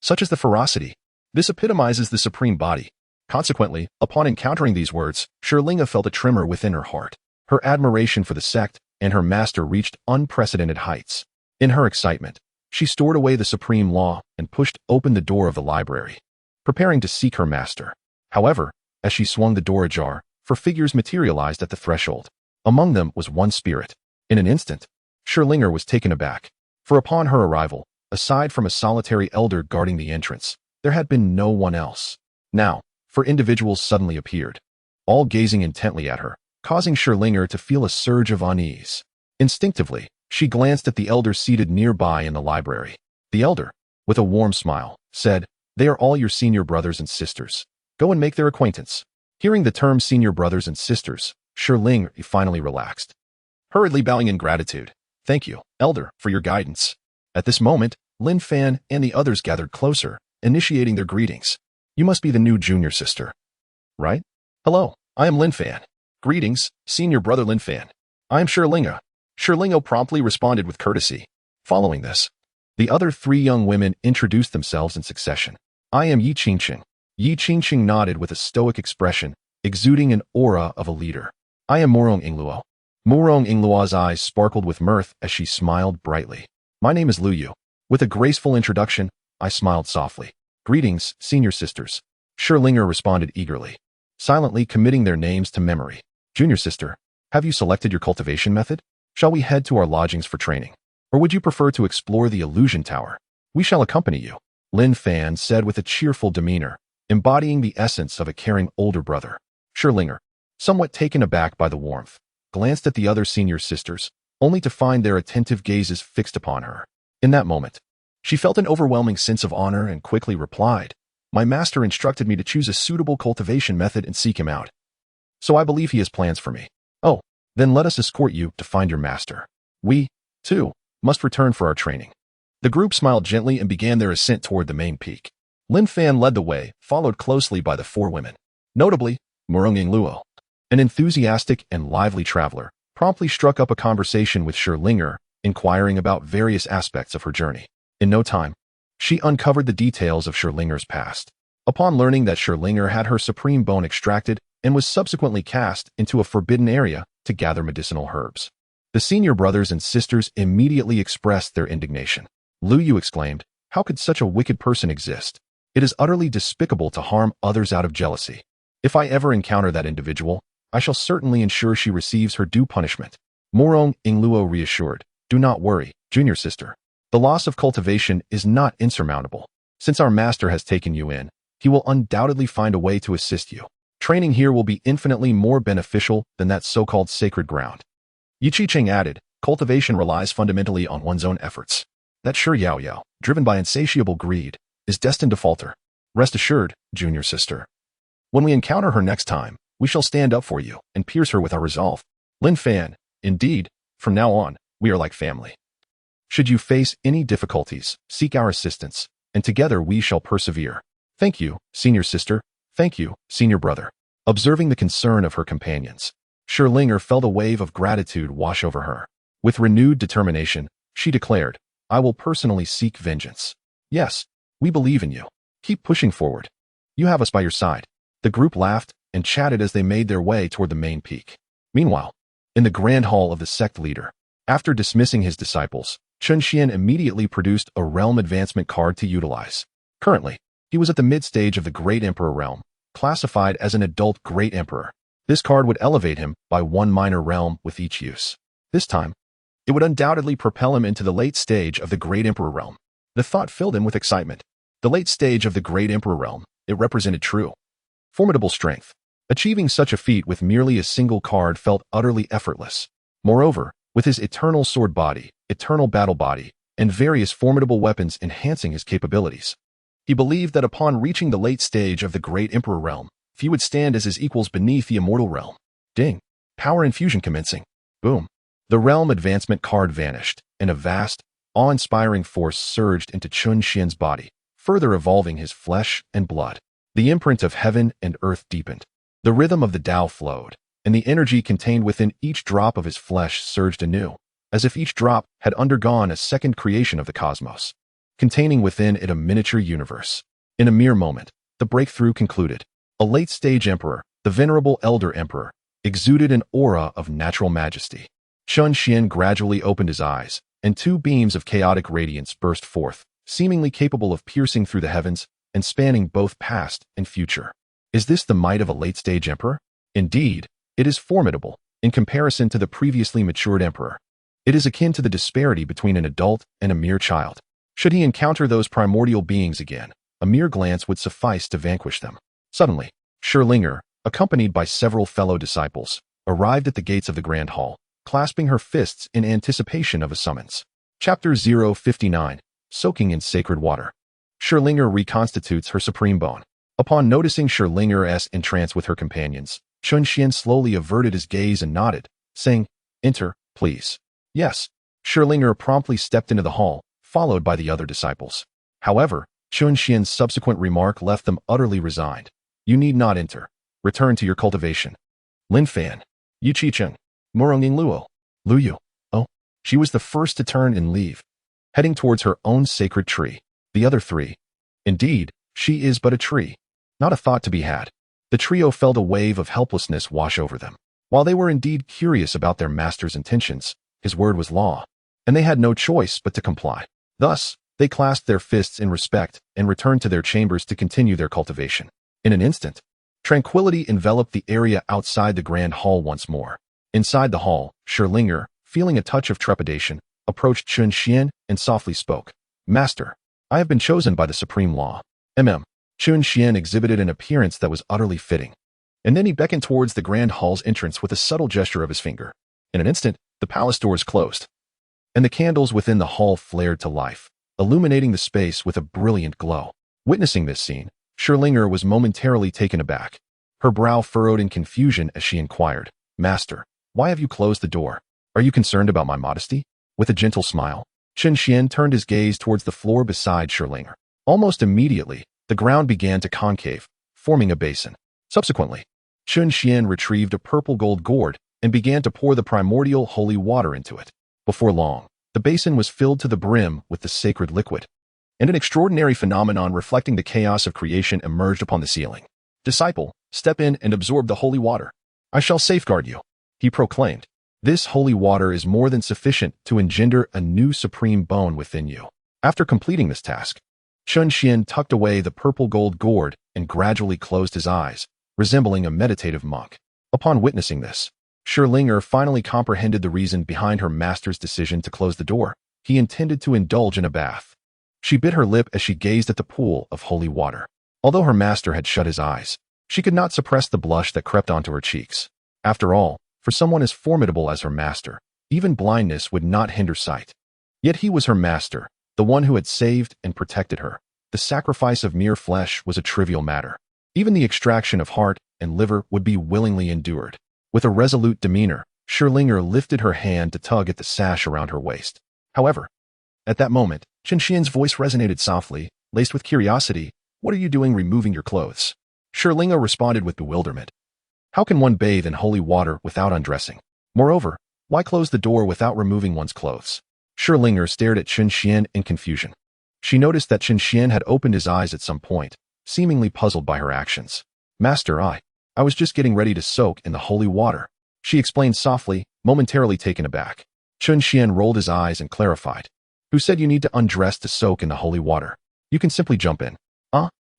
such is the ferocity. This epitomizes the supreme body. Consequently, upon encountering these words, Scherlinger felt a tremor within her heart. Her admiration for the sect and her master reached unprecedented heights. In her excitement, she stored away the supreme law and pushed open the door of the library, preparing to seek her master. However, as she swung the door ajar, 4 figures materialized at the threshold. Among them was one spirit. In an instant, Scherlinger was taken aback, for upon her arrival, aside from a solitary elder guarding the entrance, there had been no one else. Now, 4 individuals suddenly appeared, all gazing intently at her, causing Scherlinger to feel a surge of unease. Instinctively, she glanced at the elder seated nearby in the library. The elder, with a warm smile, said, "They are all your senior brothers and sisters. Go and make their acquaintance." Hearing the term senior brothers and sisters, Scherlinger finally relaxed, hurriedly bowing in gratitude. "Thank you, elder, for your guidance." At this moment, Lin Fan and the others gathered closer, initiating their greetings. "You must be the new junior sister, right?" "Hello, I am Lin Fan." "Greetings, senior brother Lin Fan. I am Scherlinger." Scherlinger promptly responded with courtesy. Following this, the other 3 young women introduced themselves in succession. "I am Yi Qingqing." Yi Qingqing nodded with a stoic expression, exuding an aura of a leader. "I am Murong Ingluo." Murong Ingluo's eyes sparkled with mirth as she smiled brightly. "My name is Lu Yu." With a graceful introduction, I smiled softly. "Greetings, senior sisters." Scherlinger responded eagerly, silently committing their names to memory. "Junior sister, have you selected your cultivation method? Shall we head to our lodgings for training? Or would you prefer to explore the illusion tower? We shall accompany you," Lin Fan said with a cheerful demeanor, embodying the essence of a caring older brother. Scherlinger, somewhat taken aback by the warmth, glanced at the other senior sisters, only to find their attentive gazes fixed upon her. In that moment, she felt an overwhelming sense of honor and quickly replied, "My master instructed me to choose a suitable cultivation method and seek him out. So I believe he has plans for me. Oh, then let us escort you to find your master. We, too, must return for our training." The group smiled gently and began their ascent toward the main peak. Lin Fan led the way, followed closely by the 4 women. Notably, Murong Ingluo, an enthusiastic and lively traveler, promptly struck up a conversation with Scherlinger, inquiring about various aspects of her journey. In no time, she uncovered the details of Scherlinger's past. Upon learning that Scherlinger had her supreme bone extracted and was subsequently cast into a forbidden area to gather medicinal herbs, the senior brothers and sisters immediately expressed their indignation. Lu Yu exclaimed, "How could such a wicked person exist? It is utterly despicable to harm others out of jealousy. If I ever encounter that individual, I shall certainly ensure she receives her due punishment." Murong Ingluo reassured, "Do not worry, junior sister. The loss of cultivation is not insurmountable. Since our master has taken you in, he will undoubtedly find a way to assist you. Training here will be infinitely more beneficial than that so-called sacred ground." Yi Qingqing added, "Cultivation relies fundamentally on one's own efforts. That Shi Yao Yao, driven by insatiable greed, is destined to falter. Rest assured, junior sister. When we encounter her next time, we shall stand up for you and pierce her with our resolve." Lin Fan, "Indeed, from now on, we are like family. Should you face any difficulties, seek our assistance, and together we shall persevere." "Thank you, senior sister. Thank you, senior brother." Observing the concern of her companions, Scherlinger felt a wave of gratitude wash over her. With renewed determination, she declared, "I will personally seek vengeance. Yes, we believe in you. Keep pushing forward. You have us by your side." The group laughed and chatted as they made their way toward the main peak. Meanwhile, in the grand hall of the sect leader, after dismissing his disciples, Chen Xuan immediately produced a realm advancement card to utilize. Currently, he was at the mid-stage of the Great Emperor realm, classified as an adult Great Emperor. This card would elevate him by 1 minor realm with each use. This time, it would undoubtedly propel him into the late stage of the Great Emperor realm. The thought filled him with excitement. The late stage of the Great Emperor realm, it represented true, formidable strength. Achieving such a feat with merely a single card felt utterly effortless. Moreover, with his eternal sword body, eternal battle body, and various formidable weapons enhancing his capabilities, he believed that upon reaching the late stage of the Great Emperor realm, he would stand as his equals beneath the immortal realm. Ding! Power infusion commencing. Boom! The realm advancement card vanished, and a vast, awe-inspiring force surged into Chen Xuan's body, further evolving his flesh and blood. The imprint of heaven and earth deepened. The rhythm of the Tao flowed, and the energy contained within each drop of his flesh surged anew, as if each drop had undergone a second creation of the cosmos, containing within it a miniature universe. In a mere moment, the breakthrough concluded. A late-stage emperor, the venerable elder emperor, exuded an aura of natural majesty. Chen Xuan gradually opened his eyes, and two beams of chaotic radiance burst forth, seemingly capable of piercing through the heavens and spanning both past and future. Is this the might of a late-stage emperor? Indeed, it is formidable in comparison to the previously matured emperor. It is akin to the disparity between an adult and a mere child. Should he encounter those primordial beings again, a mere glance would suffice to vanquish them. Suddenly, Scherlinger, accompanied by several fellow disciples, arrived at the gates of the Grand Hall, clasping her fists in anticipation of a summons. Chapter 059, Soaking in Sacred Water. Scherlinger reconstitutes her supreme bone. Upon noticing Scherlinger's entrance with her companions, Chen Xuan slowly averted his gaze and nodded, saying, "Enter, please." Yes. Scherlinger promptly stepped into the hall, followed by the other disciples. However, Chen Xuan's subsequent remark left them utterly resigned. "You need not enter. Return to your cultivation." Lin Fan. Yu Qicheng. Moronging Luo. Luyu. Oh. She was the first to turn and leave, heading towards her own sacred tree. The other three. Indeed, she is but a tree. Not a thought to be had. The trio felt a wave of helplessness wash over them. While they were indeed curious about their master's intentions, his word was law, and they had no choice but to comply. Thus, they clasped their fists in respect and returned to their chambers to continue their cultivation. In an instant, tranquility enveloped the area outside the Grand Hall once more. Inside the hall, Scherlinger, feeling a touch of trepidation, approached Chen Xuan and softly spoke. "Master, I have been chosen by the supreme law." Chen Xuan exhibited an appearance that was utterly fitting. And then he beckoned towards the Grand Hall's entrance with a subtle gesture of his finger. In an instant, the palace doors closed, and the candles within the hall flared to life, illuminating the space with a brilliant glow. Witnessing this scene, Scherlinger was momentarily taken aback. Her brow furrowed in confusion as she inquired, "Master, why have you closed the door? Are you concerned about my modesty?" With a gentle smile, Chen Xuan turned his gaze towards the floor beside Scherlinger. Almost immediately, the ground began to concave, forming a basin. Subsequently, Chen Xuan retrieved a purple gold gourd and began to pour the primordial holy water into it. Before long, the basin was filled to the brim with the sacred liquid, and an extraordinary phenomenon reflecting the chaos of creation emerged upon the ceiling. "Disciple, step in and absorb the holy water. I shall safeguard you," he proclaimed. "This holy water is more than sufficient to engender a new supreme bone within you." After completing this task, Chen Xuan tucked away the purple gold gourd and gradually closed his eyes, resembling a meditative monk. Upon witnessing this, Scherlinger finally comprehended the reason behind her master's decision to close the door. He intended to indulge in a bath. She bit her lip as she gazed at the pool of holy water. Although her master had shut his eyes, she could not suppress the blush that crept onto her cheeks. After all, for someone as formidable as her master, even blindness would not hinder sight. Yet he was her master, the one who had saved and protected her. The sacrifice of mere flesh was a trivial matter. Even the extraction of heart and liver would be willingly endured. With a resolute demeanor, Scherlinger lifted her hand to tug at the sash around her waist. However, at that moment, Chen Xuan's voice resonated softly, laced with curiosity. "What are you doing removing your clothes?" Scherlinger responded with bewilderment. How can one bathe in holy water without undressing? Moreover, why close the door without removing one's clothes? Scherlinger stared at Chen Xuan in confusion. She noticed that Chen Xuan had opened his eyes at some point, seemingly puzzled by her actions. "Master, I was just getting ready to soak in the holy water," she explained softly, momentarily taken aback. Chen Xuan rolled his eyes and clarified. "Who said you need to undress to soak in the holy water? You can simply jump in."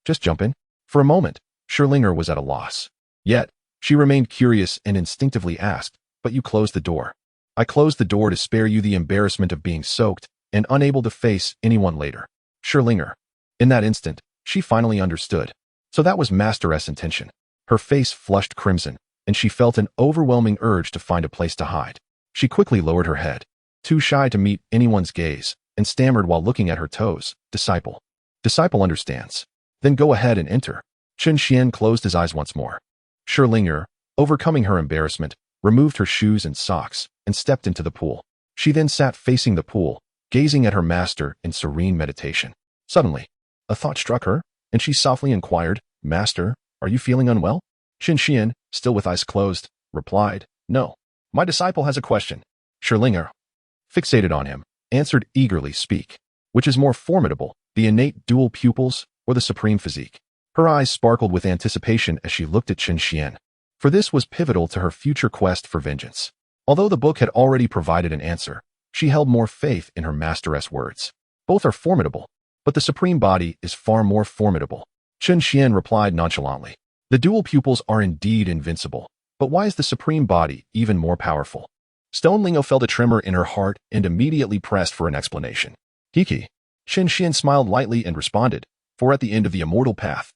Just jump in?" For a moment, Scherlinger was at a loss. Yet, she remained curious and instinctively asked, "But you closed the door." "I closed the door to spare you the embarrassment of being soaked and unable to face anyone later." Scherlinger. In that instant, she finally understood. So that was Master's intention. Her face flushed crimson, and she felt an overwhelming urge to find a place to hide. She quickly lowered her head, too shy to meet anyone's gaze, and stammered while looking at her toes, "Disciple." "Disciple understands." "Then go ahead and enter." Chen Xuan closed his eyes once more. Scherlinger, overcoming her embarrassment, removed her shoes and socks, and stepped into the pool. She then sat facing the pool, gazing at her master in serene meditation. Suddenly, a thought struck her, and she softly inquired, "Master, are you feeling unwell?" Chen Xuan, still with eyes closed, replied, "No. My disciple has a question." Scherlinger, fixated on him, answered eagerly, "Speak. Which is more formidable, the innate dual pupils or the supreme physique?" Her eyes sparkled with anticipation as she looked at Chen Xuan, for this was pivotal to her future quest for vengeance. Although the book had already provided an answer, she held more faith in her masteress' words. Both are formidable, but the supreme body is far more formidable. Chen Xuan replied nonchalantly. The dual pupils are indeed invincible, but why is the supreme body even more powerful? Stone Lingo felt a tremor in her heart and immediately pressed for an explanation. Kiki. Chen Xuan smiled lightly and responded, for at the end of the immortal path,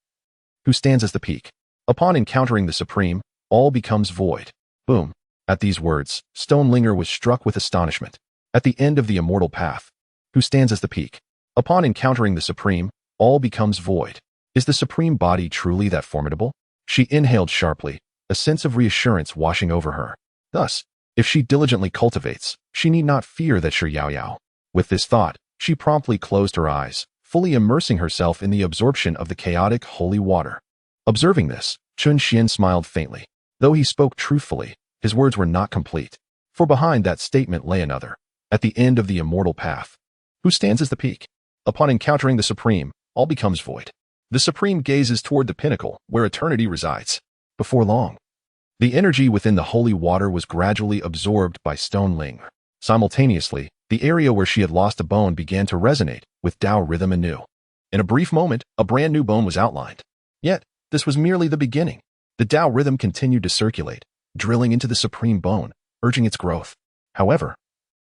who stands as the peak? Upon encountering the supreme, all becomes void. Boom. At these words, Stonelinger was struck with astonishment. At the end of the immortal path, who stands as the peak? Upon encountering the supreme, all becomes void. Is the supreme body truly that formidable? She inhaled sharply, a sense of reassurance washing over her. Thus, if she diligently cultivates, she need not fear that Shi Yao Yao. With this thought, she promptly closed her eyes, fully immersing herself in the absorption of the chaotic holy water. Observing this, Chen Xuan smiled faintly. Though he spoke truthfully, his words were not complete, for behind that statement lay another. At the end of the immortal path, who stands as the peak? Upon encountering the supreme, all becomes void. The supreme gazes toward the pinnacle, where eternity resides. Before long, the energy within the holy water was gradually absorbed by Stonelinger. Simultaneously, the area where she had lost a bone began to resonate with Tao rhythm anew. In a brief moment, a brand new bone was outlined. Yet, this was merely the beginning. The Tao rhythm continued to circulate, drilling into the supreme bone, urging its growth. However,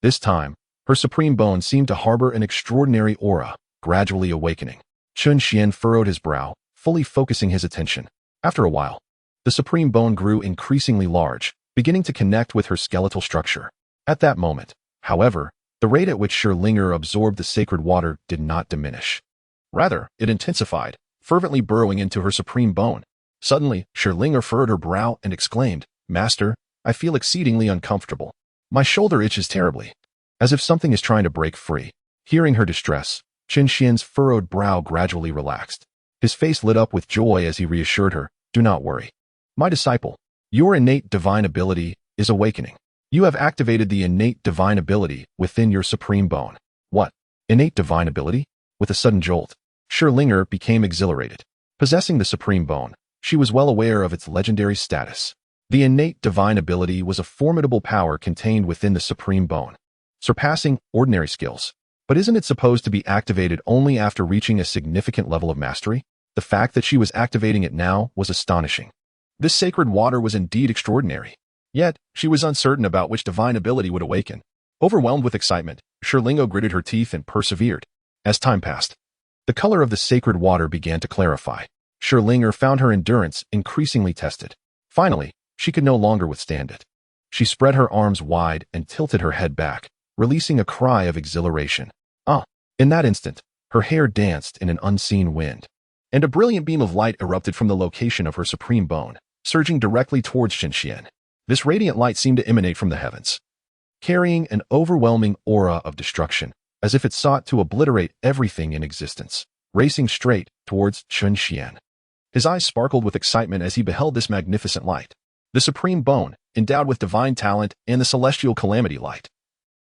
this time, her supreme bone seemed to harbor an extraordinary aura, gradually awakening. Chen Xuan furrowed his brow, fully focusing his attention. After a while, the supreme bone grew increasingly large, beginning to connect with her skeletal structure. At that moment, however, the rate at which Scherlinger absorbed the sacred water did not diminish. Rather, it intensified, fervently burrowing into her supreme bone. Suddenly, Scherlinger furrowed her brow and exclaimed, "Master, I feel exceedingly uncomfortable. My shoulder itches terribly, as if something is trying to break free." Hearing her distress, Chen Xian's furrowed brow gradually relaxed. His face lit up with joy as he reassured her, "Do not worry. My disciple, your innate divine ability is awakening. You have activated the innate divine ability within your supreme bone." What? Innate divine ability? With a sudden jolt, Scherlinger became exhilarated. Possessing the supreme bone, she was well aware of its legendary status. The innate divine ability was a formidable power contained within the supreme bone, surpassing ordinary skills. But isn't it supposed to be activated only after reaching a significant level of mastery? The fact that she was activating it now was astonishing. This sacred water was indeed extraordinary. Yet, she was uncertain about which divine ability would awaken. Overwhelmed with excitement, Scherlingo gritted her teeth and persevered. As time passed, the color of the sacred water began to clarify. Scherlinger found her endurance increasingly tested. Finally, she could no longer withstand it. She spread her arms wide and tilted her head back, releasing a cry of exhilaration. In that instant, her hair danced in an unseen wind, and a brilliant beam of light erupted from the location of her supreme bone, surging directly towards Chen Xuan. This radiant light seemed to emanate from the heavens, carrying an overwhelming aura of destruction, as if it sought to obliterate everything in existence. Racing straight towards Chen Xuan, his eyes sparkled with excitement as he beheld this magnificent light. The supreme bone, endowed with divine talent and the celestial calamity light,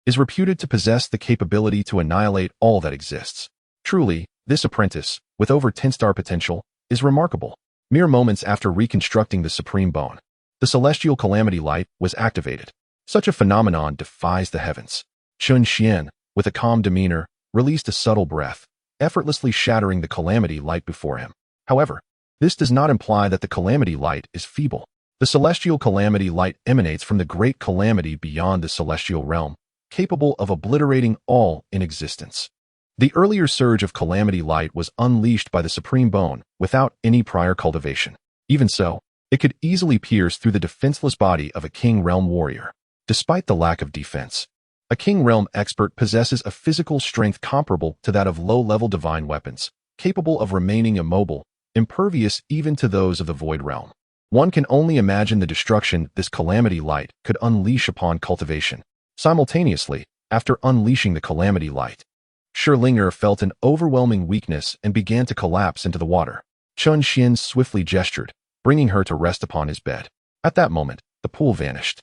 is reputed to possess the capability to annihilate all that exists. Truly, this apprentice, with over 10-star potential, is remarkable. Mere moments after reconstructing the supreme bone, the celestial calamity light was activated. Such a phenomenon defies the heavens. Chen Xuan, with a calm demeanor, released a subtle breath, effortlessly shattering the calamity light before him. However, this does not imply that the calamity light is feeble. The celestial calamity light emanates from the great calamity beyond the celestial realm, capable of obliterating all in existence. The earlier surge of calamity light was unleashed by the supreme bone without any prior cultivation. Even so, it could easily pierce through the defenseless body of a king realm warrior. Despite the lack of defense, a king realm expert possesses a physical strength comparable to that of low-level divine weapons, capable of remaining immobile, impervious even to those of the void realm. One can only imagine the destruction this calamity light could unleash upon cultivation. Simultaneously, after unleashing the calamity light, Scherlinger felt an overwhelming weakness and began to collapse into the water. Chen Xuan swiftly gestured, bringing her to rest upon his bed. At that moment, the pool vanished,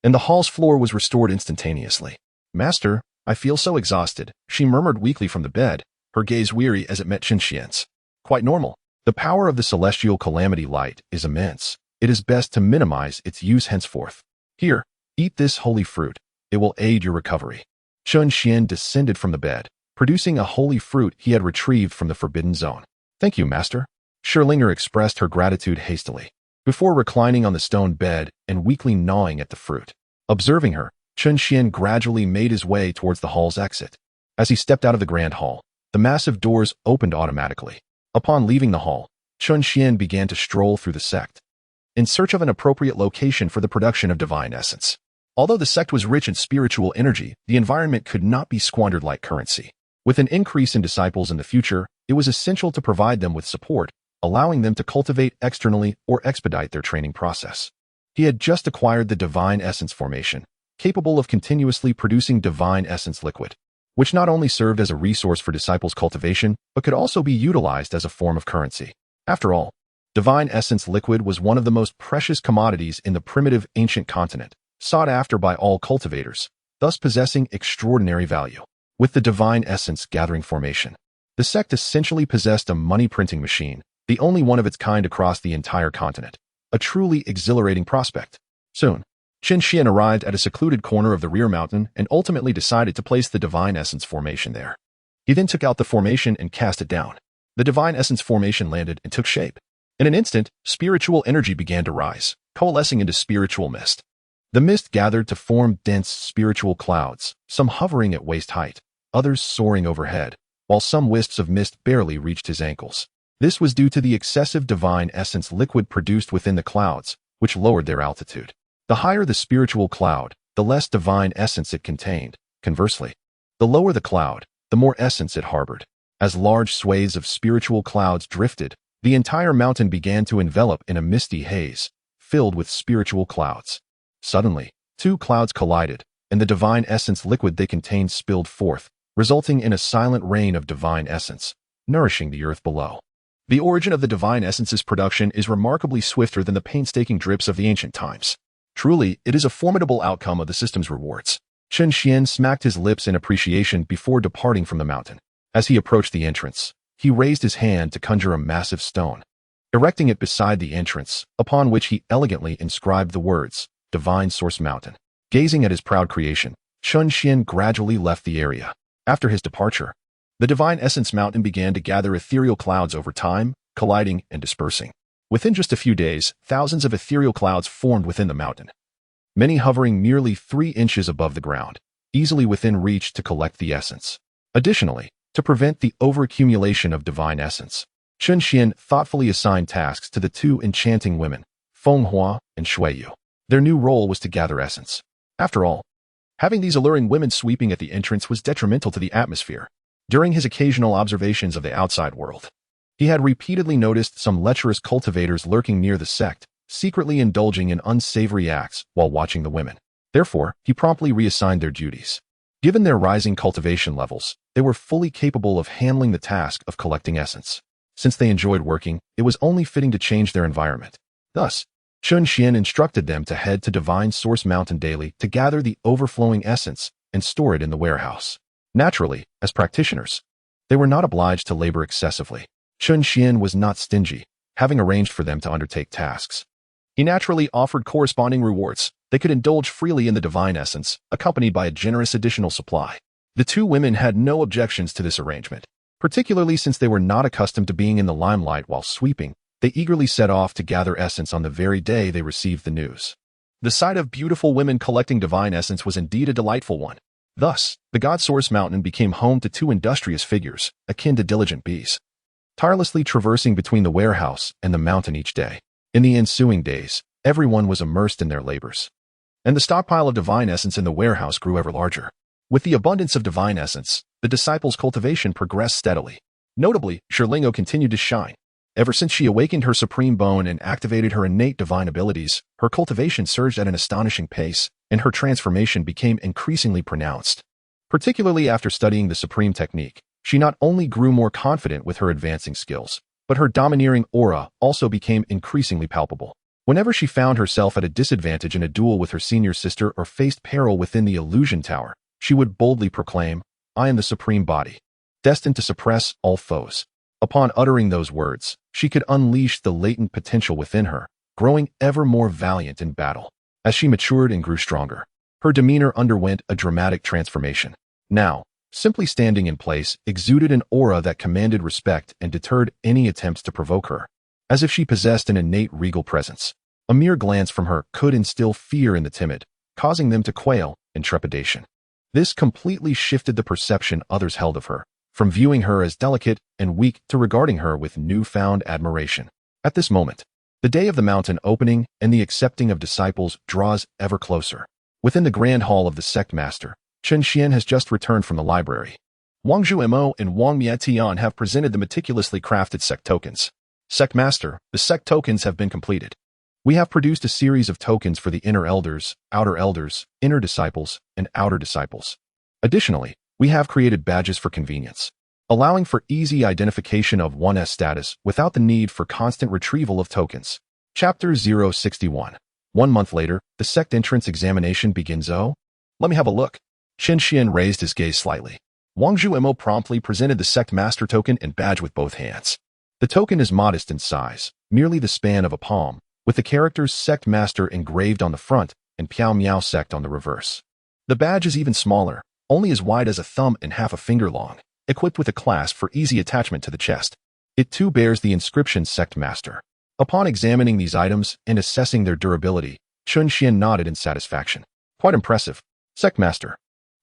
and the hall's floor was restored instantaneously. "Master, I feel so exhausted," she murmured weakly from the bed, her gaze weary as it met Chen Xuan's. "Quite normal. The power of the celestial calamity light is immense. It is best to minimize its use henceforth. Here, Eat this holy fruit. It will aid your recovery. Chen Xuan descended from the bed, producing a holy fruit he had retrieved from the forbidden zone. Thank you, master. Sherlinger expressed her gratitude hastily, before reclining on the stone bed and weakly gnawing at the fruit. Observing her, Chen Xuan gradually made his way towards the hall's exit. As he stepped out of the grand hall, the massive doors opened automatically. Upon leaving the hall, Chen Xuan began to stroll through the sect, in search of an appropriate location for the production of divine essence. Although the sect was rich in spiritual energy, the environment could not be squandered like currency. With an increase in disciples in the future, it was essential to provide them with support, allowing them to cultivate externally or expedite their training process. He had just acquired the divine essence formation, capable of continuously producing divine essence liquid, which not only served as a resource for disciples' cultivation, but could also be utilized as a form of currency. After all, divine essence liquid was one of the most precious commodities in the primitive ancient continent, sought after by all cultivators, thus possessing extraordinary value. With the divine essence gathering formation, the sect essentially possessed a money-printing machine, the only one of its kind across the entire continent, a truly exhilarating prospect. Soon, Chen Xuan arrived at a secluded corner of the rear mountain and ultimately decided to place the divine essence formation there. He then took out the formation and cast it down. The divine essence formation landed and took shape. In an instant, spiritual energy began to rise, coalescing into spiritual mist. The mist gathered to form dense spiritual clouds, some hovering at waist height, others soaring overhead, while some wisps of mist barely reached his ankles. This was due to the excessive divine essence liquid produced within the clouds, which lowered their altitude. The higher the spiritual cloud, the less divine essence it contained. Conversely, the lower the cloud, the more essence it harbored. As large swathes of spiritual clouds drifted, the entire mountain began to envelop in a misty haze, filled with spiritual clouds. Suddenly, two clouds collided, and the divine essence liquid they contained spilled forth, resulting in a silent rain of divine essence, nourishing the earth below. The origin of the divine essence's production is remarkably swifter than the painstaking drips of the ancient times. Truly, it is a formidable outcome of the system's rewards. Chen Xuan smacked his lips in appreciation before departing from the mountain. As he approached the entrance, he raised his hand to conjure a massive stone, erecting it beside the entrance, upon which he elegantly inscribed the words, Divine Source Mountain. Gazing at his proud creation, Chen Xuan gradually left the area. After his departure, the Divine Essence Mountain began to gather ethereal clouds over time, colliding and dispersing. Within just a few days, thousands of ethereal clouds formed within the mountain, many hovering merely 3 inches above the ground, easily within reach to collect the essence. Additionally, to prevent the overaccumulation of divine essence, Chen Xuan thoughtfully assigned tasks to the 2 enchanting women, Feng Hua and Shui Yu. Their new role was to gather essence. After all, having these alluring women sweeping at the entrance was detrimental to the atmosphere. During his occasional observations of the outside world, he had repeatedly noticed some lecherous cultivators lurking near the sect, secretly indulging in unsavory acts while watching the women. Therefore, he promptly reassigned their duties. Given their rising cultivation levels, they were fully capable of handling the task of collecting essence. Since they enjoyed working, it was only fitting to change their environment. Thus, Chen Xuan instructed them to head to Divine Source Mountain daily to gather the overflowing essence and store it in the warehouse. Naturally, as practitioners, they were not obliged to labor excessively. Chen Xuan was not stingy, having arranged for them to undertake tasks. He naturally offered corresponding rewards. They could indulge freely in the divine essence, accompanied by a generous additional supply. The 2 women had no objections to this arrangement, particularly since they were not accustomed to being in the limelight while sweeping. They eagerly set off to gather essence on the very day they received the news. The sight of beautiful women collecting divine essence was indeed a delightful one. Thus, the God Source Mountain became home to 2 industrious figures, akin to diligent bees, tirelessly traversing between the warehouse and the mountain each day. In the ensuing days, everyone was immersed in their labors, and the stockpile of divine essence in the warehouse grew ever larger. With the abundance of divine essence, the disciples' cultivation progressed steadily. Notably, Sherlingo continued to shine. Ever since she awakened her supreme bone and activated her innate divine abilities, her cultivation surged at an astonishing pace, and her transformation became increasingly pronounced. Particularly after studying the supreme technique, she not only grew more confident with her advancing skills, but her domineering aura also became increasingly palpable. Whenever she found herself at a disadvantage in a duel with her senior sister or faced peril within the illusion tower, she would boldly proclaim, "I am the supreme body, destined to suppress all foes." Upon uttering those words, she could unleash the latent potential within her, growing ever more valiant in battle. As she matured and grew stronger, her demeanor underwent a dramatic transformation. Now, simply standing in place exuded an aura that commanded respect and deterred any attempts to provoke her, as if she possessed an innate regal presence. A mere glance from her could instill fear in the timid, causing them to quail in trepidation. This completely shifted the perception others held of her, from viewing her as delicate and weak to regarding her with newfound admiration. At this moment, the day of the mountain opening and the accepting of disciples draws ever closer. Within the grand hall of the sect master, Chen Xuan has just returned from the library. Wang Zhumo and Wang Mietian have presented the meticulously crafted sect tokens. Sect master, the sect tokens have been completed. We have produced a series of tokens for the inner elders, inner disciples, and outer disciples. Additionally, we have created badges for convenience, allowing for easy identification of one's status without the need for constant retrieval of tokens. Chapter 061. 1 month later, the sect entrance examination begins. Oh, let me have a look. Chen Xuan raised his gaze slightly. Wang Zhumo promptly presented the sect master token and badge with both hands. The token is modest in size, merely the span of a palm, with the characters Sect Master engraved on the front and Piao Miao Sect on the reverse. The badge is even smaller, only as wide as a thumb and half a finger long, equipped with a clasp for easy attachment to the chest. It too bears the inscription Sect Master. Upon examining these items and assessing their durability, Chen Xuan nodded in satisfaction. Quite impressive. Sect Master.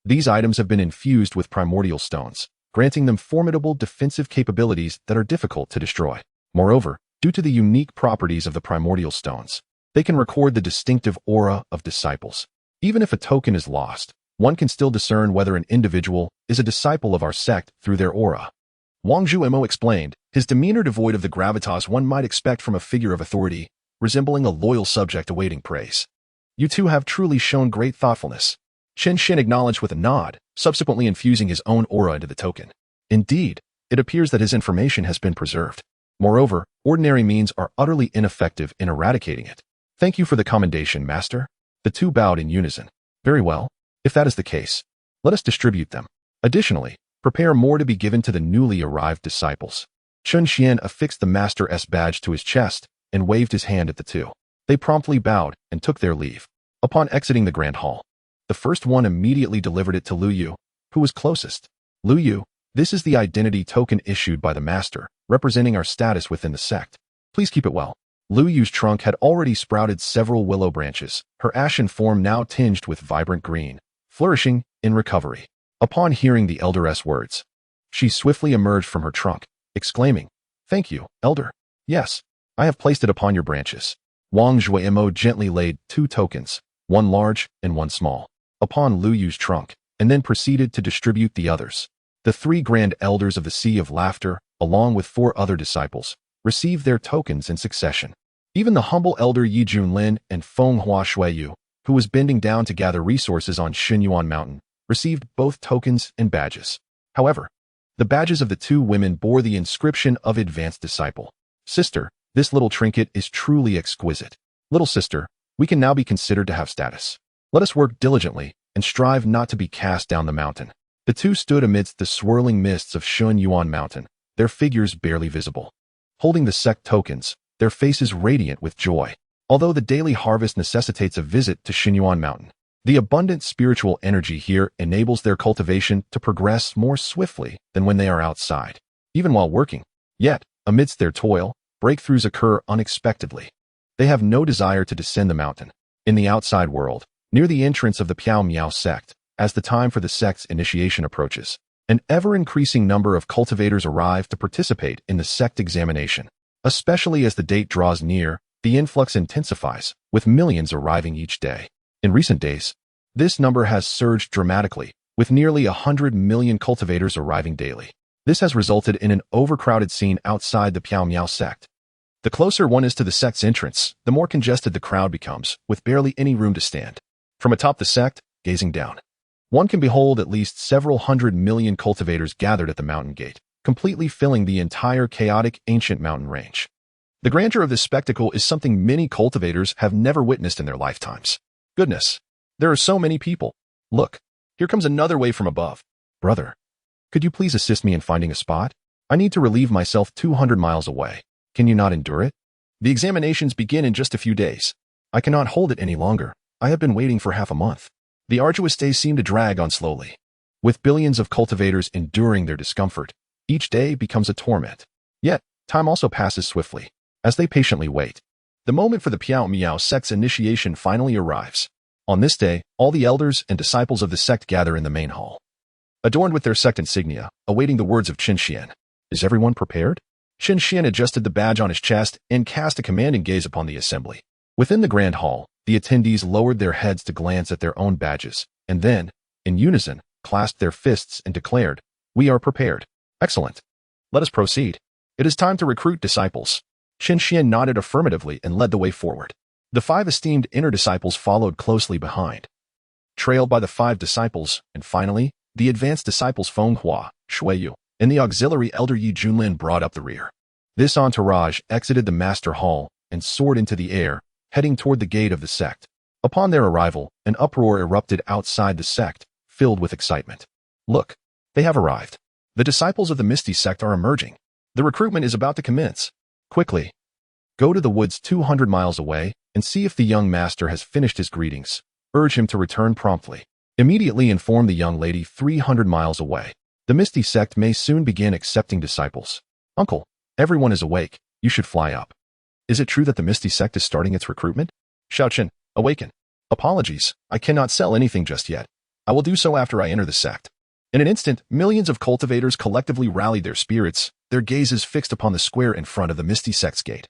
These items have been infused with primordial stones, granting them formidable defensive capabilities that are difficult to destroy. Moreover, due to the unique properties of the primordial stones, they can record the distinctive aura of disciples. Even if a token is lost, one can still discern whether an individual is a disciple of our sect through their aura. Wang Zhumo explained, his demeanor devoid of the gravitas one might expect from a figure of authority, resembling a loyal subject awaiting praise. You two have truly shown great thoughtfulness. Chen Xuan acknowledged with a nod, subsequently infusing his own aura into the token. Indeed, it appears that his information has been preserved. Moreover, ordinary means are utterly ineffective in eradicating it. Thank you for the commendation, Master. The two bowed in unison. Very well. If that is the case, let us distribute them. Additionally, prepare more to be given to the newly arrived disciples. Chen Xuan affixed the Master's badge to his chest and waved his hand at the two. They promptly bowed and took their leave. Upon exiting the grand hall, the first one immediately delivered it to Lu Yu, who was closest. Lu Yu, this is the identity token issued by the Master, representing our status within the sect. Please keep it well. Lu Yu's trunk had already sprouted several willow branches, her ashen form now tinged with vibrant green, flourishing in recovery. Upon hearing the elderess words, she swiftly emerged from her trunk, exclaiming, "Thank you, elder. Yes, I have placed it upon your branches." Wang Zhuimo gently laid 2 tokens, one large and one small, upon Lu Yu's trunk, and then proceeded to distribute the others. The 3 grand elders of the Sea of Laughter, along with 4 other disciples, received their tokens in succession. Even the humble elder Yi Junlin and Feng Hua Shuiyu, who was bending down to gather resources on Xunyuan Mountain, received both tokens and badges. However, the badges of the 2 women bore the inscription of Advanced Disciple. Sister, this little trinket is truly exquisite. Little sister, we can now be considered to have status. Let us work diligently and strive not to be cast down the mountain. The 2 stood amidst the swirling mists of Xunyuan Mountain, their figures barely visible. Holding the sect tokens, their faces radiant with joy. Although the daily harvest necessitates a visit to Xunyuan Mountain, the abundant spiritual energy here enables their cultivation to progress more swiftly than when they are outside. Even while working, yet, amidst their toil, breakthroughs occur unexpectedly. They have no desire to descend the mountain. In the outside world, near the entrance of the Piao Miao sect, as the time for the sect's initiation approaches, an ever-increasing number of cultivators arrive to participate in the sect examination. Especially as the date draws near, the influx intensifies, with millions arriving each day. In recent days, this number has surged dramatically, with nearly 100 million cultivators arriving daily. This has resulted in an overcrowded scene outside the Piao Miao sect. The closer one is to the sect's entrance, the more congested the crowd becomes, with barely any room to stand. From atop the sect, gazing down, one can behold at least several 100 million cultivators gathered at the mountain gate, completely filling the entire chaotic ancient mountain range. The grandeur of this spectacle is something many cultivators have never witnessed in their lifetimes. Goodness, there are so many people. Look, here comes another wave from above. Brother, could you please assist me in finding a spot? I need to relieve myself 200 miles away. Can you not endure it? The examinations begin in just a few days. I cannot hold it any longer. I have been waiting for half a month. The arduous days seem to drag on slowly. With billions of cultivators enduring their discomfort, each day becomes a torment. Yet, time also passes swiftly, as they patiently wait. The moment for the Piao Miao sect's initiation finally arrives. On this day, all the elders and disciples of the sect gather in the main hall, adorned with their sect insignia, awaiting the words of Chen Xuan. Is everyone prepared? Chen Xuan adjusted the badge on his chest and cast a commanding gaze upon the assembly. Within the grand hall, the attendees lowered their heads to glance at their own badges, and then, in unison, clasped their fists and declared, "We are prepared." Excellent. Let us proceed. It is time to recruit disciples. Chen Xuan nodded affirmatively and led the way forward. The 5 esteemed inner disciples followed closely behind, trailed by the 5 disciples, and finally, the advanced disciples Feng Hua, Shuiyu, and the auxiliary elder Yi Junlin brought up the rear. This entourage exited the master hall and soared into the air, heading toward the gate of the sect. Upon their arrival, an uproar erupted outside the sect, filled with excitement. Look, they have arrived. The disciples of the Misty Sect are emerging. The recruitment is about to commence. Quickly, go to the woods 200 miles away and see if the young master has finished his greetings. Urge him to return promptly. Immediately inform the young lady 300 miles away. The Misty Sect may soon begin accepting disciples. Uncle, everyone is awake. You should fly up. Is it true that the Misty Sect is starting its recruitment? Xiaochen, awaken. Apologies, I cannot sell anything just yet. I will do so after I enter the sect. In an instant, millions of cultivators collectively rallied their spirits, their gazes fixed upon the square in front of the Misty Sect's gate,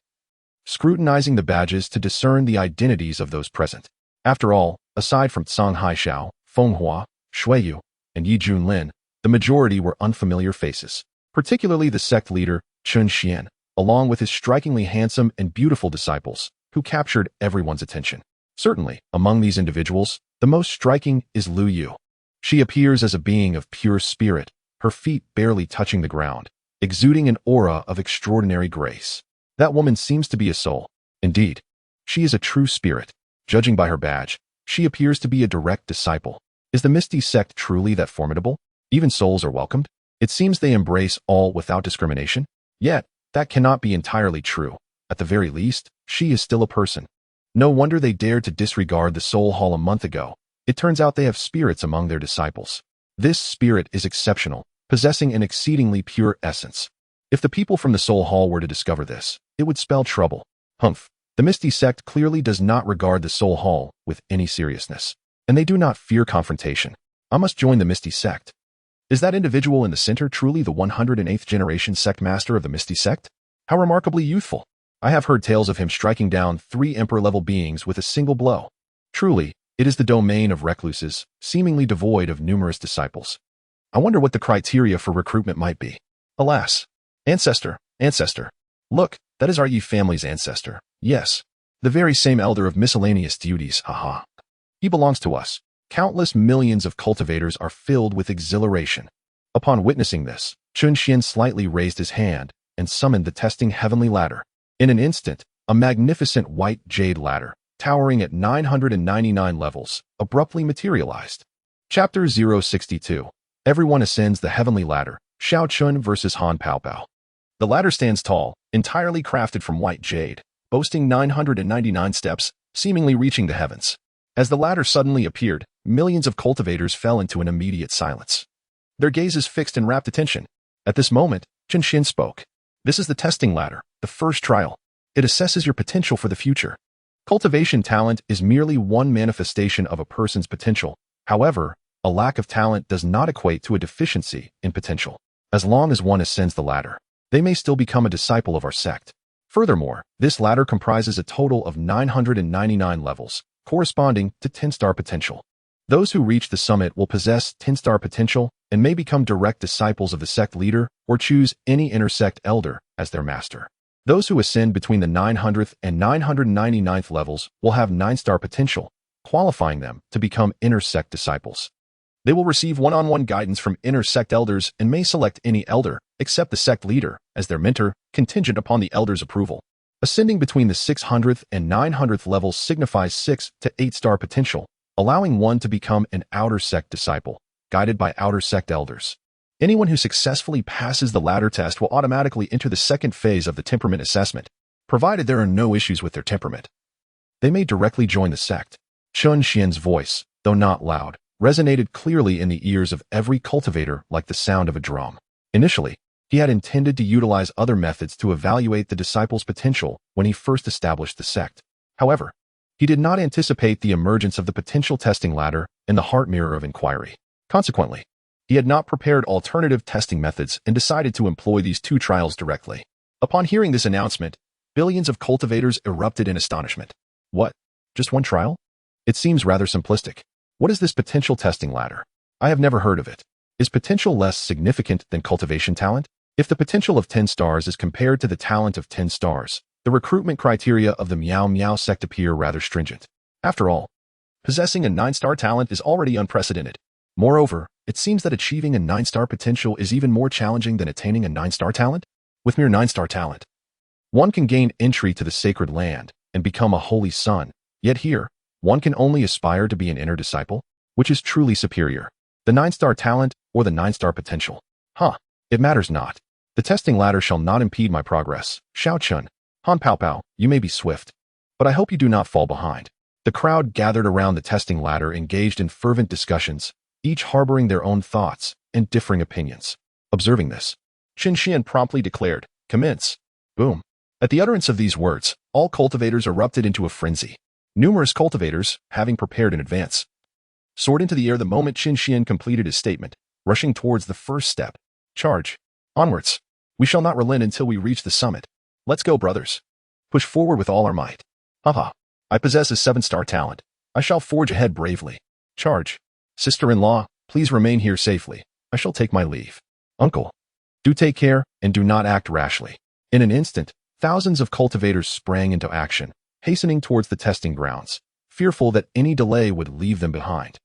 scrutinizing the badges to discern the identities of those present. After all, aside from Zhang Haishao, Feng Hua, Shuiyu, and Yi Junlin, the majority were unfamiliar faces, particularly the sect leader, Chen Xuan, along with his strikingly handsome and beautiful disciples, who captured everyone's attention. Certainly, among these individuals, the most striking is Lu Yu. She appears as a being of pure spirit, her feet barely touching the ground, exuding an aura of extraordinary grace. That woman seems to be a soul. Indeed, she is a true spirit. Judging by her badge, she appears to be a direct disciple. Is the Misty Sect truly that formidable? Even souls are welcomed? It seems they embrace all without discrimination. Yet, that cannot be entirely true. At the very least, she is still a person. No wonder they dared to disregard the soul hall a month ago. It turns out they have spirits among their disciples. This spirit is exceptional, possessing an exceedingly pure essence. If the people from the soul hall were to discover this, it would spell trouble. Humph. The Misty Sect clearly does not regard the soul hall with any seriousness, and they do not fear confrontation. I must join the Misty Sect. Is that individual in the center truly the 108th generation sect master of the Misty Sect? How remarkably youthful. I have heard tales of him striking down 3 emperor-level beings with a single blow. Truly, it is the domain of recluses, seemingly devoid of numerous disciples. I wonder what the criteria for recruitment might be. Alas. Ancestor. Look, that is our Yi family's ancestor. Yes, the very same elder of miscellaneous duties, haha. He belongs to us. Countless millions of cultivators are filled with exhilaration. Upon witnessing this, Chen Xuan slightly raised his hand and summoned the testing heavenly ladder. In an instant, a magnificent white jade ladder, towering at 999 levels, abruptly materialized. Chapter 062. Everyone ascends the heavenly ladder, Xiao Chun versus Han Paopao. The ladder stands tall, entirely crafted from white jade, boasting 999 steps, seemingly reaching the heavens. As the ladder suddenly appeared, millions of cultivators fell into an immediate silence. Their gazes fixed in rapt attention. At this moment, Chen Xuan spoke. This is the testing ladder, the first trial. It assesses your potential for the future. Cultivation talent is merely one manifestation of a person's potential. However, a lack of talent does not equate to a deficiency in potential. As long as one ascends the ladder, they may still become a disciple of our sect. Furthermore, this ladder comprises a total of 999 levels, corresponding to 10-star potential. Those who reach the summit will possess 10-star potential and may become direct disciples of the sect leader or choose any intersect elder as their master. Those who ascend between the 900th and 999th levels will have 9-star potential, qualifying them to become intersect disciples. They will receive one-on-one guidance from intersect elders and may select any elder, except the sect leader, as their mentor, contingent upon the elder's approval. Ascending between the 600th and 900th levels signifies 6 to 8-star potential, allowing one to become an outer sect disciple, guided by outer sect elders. Anyone who successfully passes the ladder test will automatically enter the second phase of the temperament assessment, provided there are no issues with their temperament. They may directly join the sect. Chen Xuan's voice, though not loud, resonated clearly in the ears of every cultivator like the sound of a drum. Initially, he had intended to utilize other methods to evaluate the disciples' potential when he first established the sect. However, he did not anticipate the emergence of the potential testing ladder in the heart mirror of inquiry. Consequently, he had not prepared alternative testing methods and decided to employ these two trials directly. Upon hearing this announcement, billions of cultivators erupted in astonishment. What? Just one trial? It seems rather simplistic. What is this potential testing ladder? I have never heard of it. Is potential less significant than cultivation talent? If the potential of 10 stars is compared to the talent of 10 stars, the recruitment criteria of the Miao Miao sect appear rather stringent. After all, possessing a 9-star talent is already unprecedented. Moreover, it seems that achieving a 9-star potential is even more challenging than attaining a 9-star talent. With mere 9-star talent, one can gain entry to the sacred land and become a holy son, yet here, one can only aspire to be an inner disciple, which is truly superior. The 9-star talent or the 9-star potential? It matters not. The testing ladder shall not impede my progress. Xiao Chun, Han Pao Pao, you may be swift, but I hope you do not fall behind. The crowd gathered around the testing ladder engaged in fervent discussions, each harboring their own thoughts and differing opinions. Observing this, Chen Xuan promptly declared, "Commence." Boom. At the utterance of these words, all cultivators erupted into a frenzy. Numerous cultivators, having prepared in advance, soared into the air the moment Chen Xuan completed his statement, rushing towards the first step. Charge. Onwards. We shall not relent until we reach the summit. Let's go, brothers. Push forward with all our might. Haha. I possess a 7-star talent. I shall forge ahead bravely. Charge. Sister-in-law, please remain here safely. I shall take my leave. Uncle, do take care and do not act rashly. In an instant, thousands of cultivators sprang into action, hastening towards the testing grounds, fearful that any delay would leave them behind.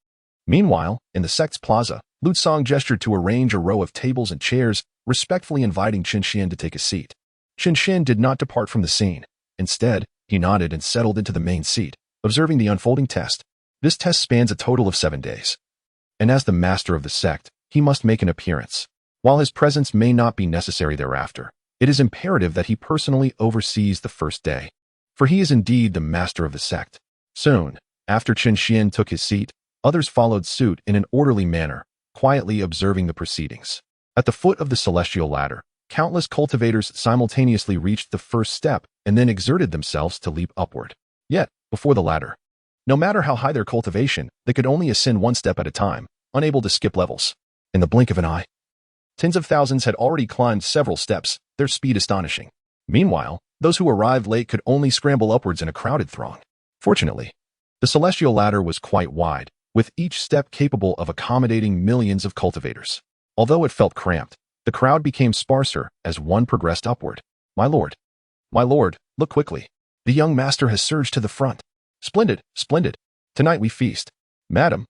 Meanwhile, in the sect's plaza, Lu Song gestured to arrange a row of tables and chairs, respectfully inviting Chen Xuan to take a seat. Chen Xuan did not depart from the scene. Instead, he nodded and settled into the main seat, observing the unfolding test. This test spans a total of 7 days. And as the master of the sect, he must make an appearance. While his presence may not be necessary thereafter, it is imperative that he personally oversees the first day. For he is indeed the master of the sect. Soon, after Chen Xuan took his seat, others followed suit in an orderly manner, quietly observing the proceedings. At the foot of the celestial ladder, countless cultivators simultaneously reached the first step and then exerted themselves to leap upward. Yet, before the ladder, no matter how high their cultivation, they could only ascend one step at a time, unable to skip levels. In the blink of an eye, tens of thousands had already climbed several steps, their speed astonishing. Meanwhile, those who arrived late could only scramble upwards in a crowded throng. Fortunately, the celestial ladder was quite wide, with each step capable of accommodating millions of cultivators. Although it felt cramped, the crowd became sparser as one progressed upward. My lord, look quickly. The young master has surged to the front. Splendid, splendid. Tonight we feast. Madam,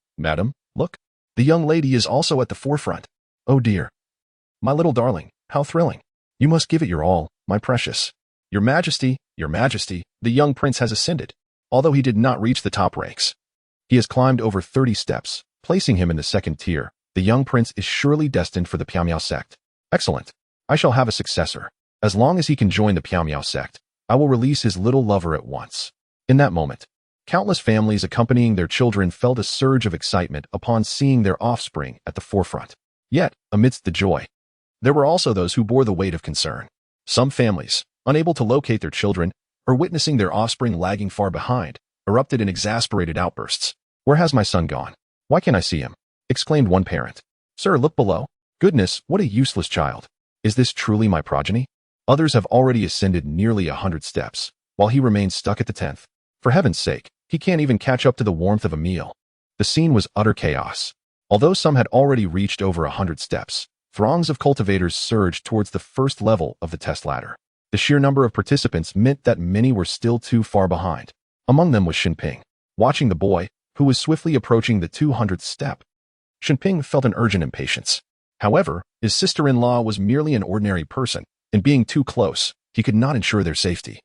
look. The young lady is also at the forefront. Oh dear. My little darling, how thrilling. You must give it your all, my precious. Your Majesty, the young prince has ascended, although he did not reach the top ranks. He has climbed over 30 steps, placing him in the second tier. The young prince is surely destined for the Piao Miao sect. Excellent. I shall have a successor. As long as he can join the Piao Miao sect, I will release his little lover at once. In that moment, countless families accompanying their children felt a surge of excitement upon seeing their offspring at the forefront. Yet, amidst the joy, there were also those who bore the weight of concern. Some families, unable to locate their children, or witnessing their offspring lagging far behind, erupted in exasperated outbursts. Where has my son gone? Why can't I see him? Exclaimed one parent. Sir, look below. Goodness, what a useless child. Is this truly my progeny? Others have already ascended nearly 100 steps, while he remains stuck at the 10th. For heaven's sake, he can't even catch up to the warmth of a meal. The scene was utter chaos. Although some had already reached over 100 steps, throngs of cultivators surged towards the first level of the test ladder. The sheer number of participants meant that many were still too far behind. Among them was Shinping. Watching the boy, who was swiftly approaching the 200th step, Shinping felt an urgent impatience. However, his sister-in-law was merely an ordinary person, and being too close, he could not ensure their safety,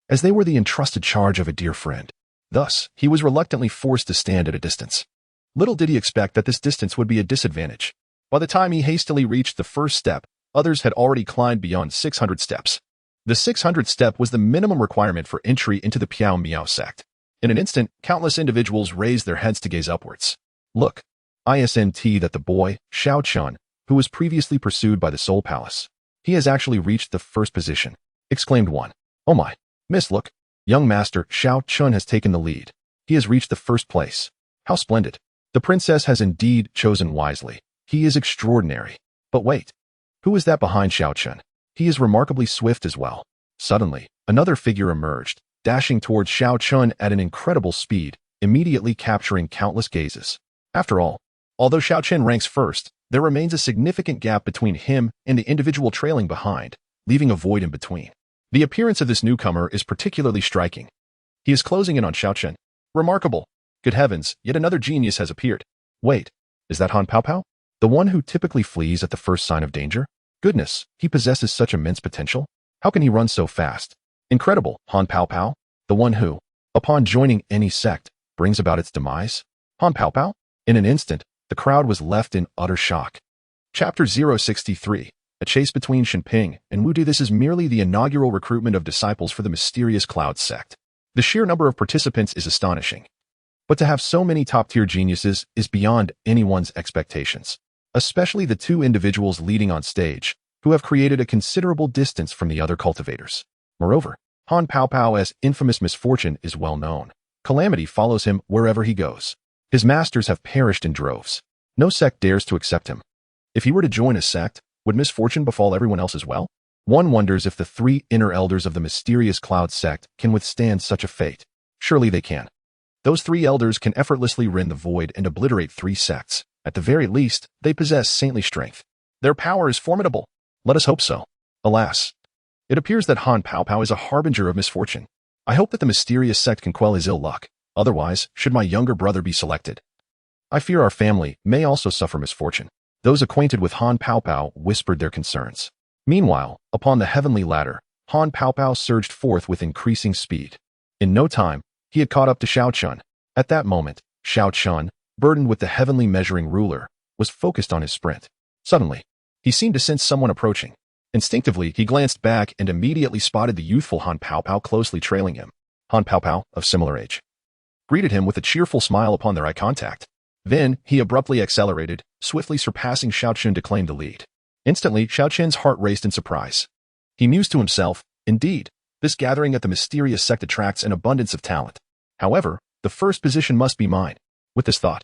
as they were the entrusted charge of a dear friend. Thus, he was reluctantly forced to stand at a distance. Little did he expect that this distance would be a disadvantage. By the time he hastily reached the first step, others had already climbed beyond 600 steps. The 600th step was the minimum requirement for entry into the Piao Miao sect. In an instant, countless individuals raised their heads to gaze upwards. Look, isn't that the boy, Chen Xuan, who was previously pursued by the Soul Palace? He has actually reached the first position, exclaimed one. Oh my, miss, look. Young Master Chen Xuan has taken the lead. He has reached the first place. How splendid. The princess has indeed chosen wisely. He is extraordinary. But wait. Who is that behind Chen Xuan? He is remarkably swift as well. Suddenly, another figure emerged, dashing towards Chen Xuan at an incredible speed, immediately capturing countless gazes. After all, although Chen Xuan ranks first, there remains a significant gap between him and the individual trailing behind, leaving a void in between. The appearance of this newcomer is particularly striking. He is closing in on Chen Xuan. Remarkable. Good heavens, yet another genius has appeared. Wait, is that Han Pao Pao? The one who typically flees at the first sign of danger? Goodness, he possesses such immense potential. How can he run so fast? Incredible, Han Pao Pao? The one who, upon joining any sect, brings about its demise? Han Pao Pao? In an instant, the crowd was left in utter shock. Chapter 063, A Chase Between Shinping and Wudu. This is merely the inaugural recruitment of disciples for the mysterious Cloud sect. The sheer number of participants is astonishing. But to have so many top-tier geniuses is beyond anyone's expectations, especially the two individuals leading on stage, who have created a considerable distance from the other cultivators. Moreover, Han Pao Pao's infamous misfortune is well known. Calamity follows him wherever he goes. His masters have perished in droves. No sect dares to accept him. If he were to join a sect, would misfortune befall everyone else as well? One wonders if the three inner elders of the mysterious Cloud sect can withstand such a fate. Surely they can. Those three elders can effortlessly rend the void and obliterate three sects. At the very least, they possess saintly strength. Their power is formidable. Let us hope so. Alas, it appears that Han Pao Pao is a harbinger of misfortune. I hope that the mysterious sect can quell his ill luck. Otherwise, should my younger brother be selected, I fear our family may also suffer misfortune. Those acquainted with Han Pao Pao whispered their concerns. Meanwhile, upon the heavenly ladder, Han Pao Pao surged forth with increasing speed. In no time, he had caught up to Chen Xuan. At that moment, Chen Xuan, burdened with the heavenly measuring ruler, was focused on his sprint. Suddenly, he seemed to sense someone approaching. Instinctively, he glanced back and immediately spotted the youthful Han Pao Pao closely trailing him. Han Pao Pao, of similar age, greeted him with a cheerful smile upon their eye contact. Then, he abruptly accelerated, swiftly surpassing Chen Xuan to claim the lead. Instantly, Chen Xuan's heart raced in surprise. He mused to himself, indeed, this gathering at the mysterious sect attracts an abundance of talent. However, the first position must be mine. With this thought,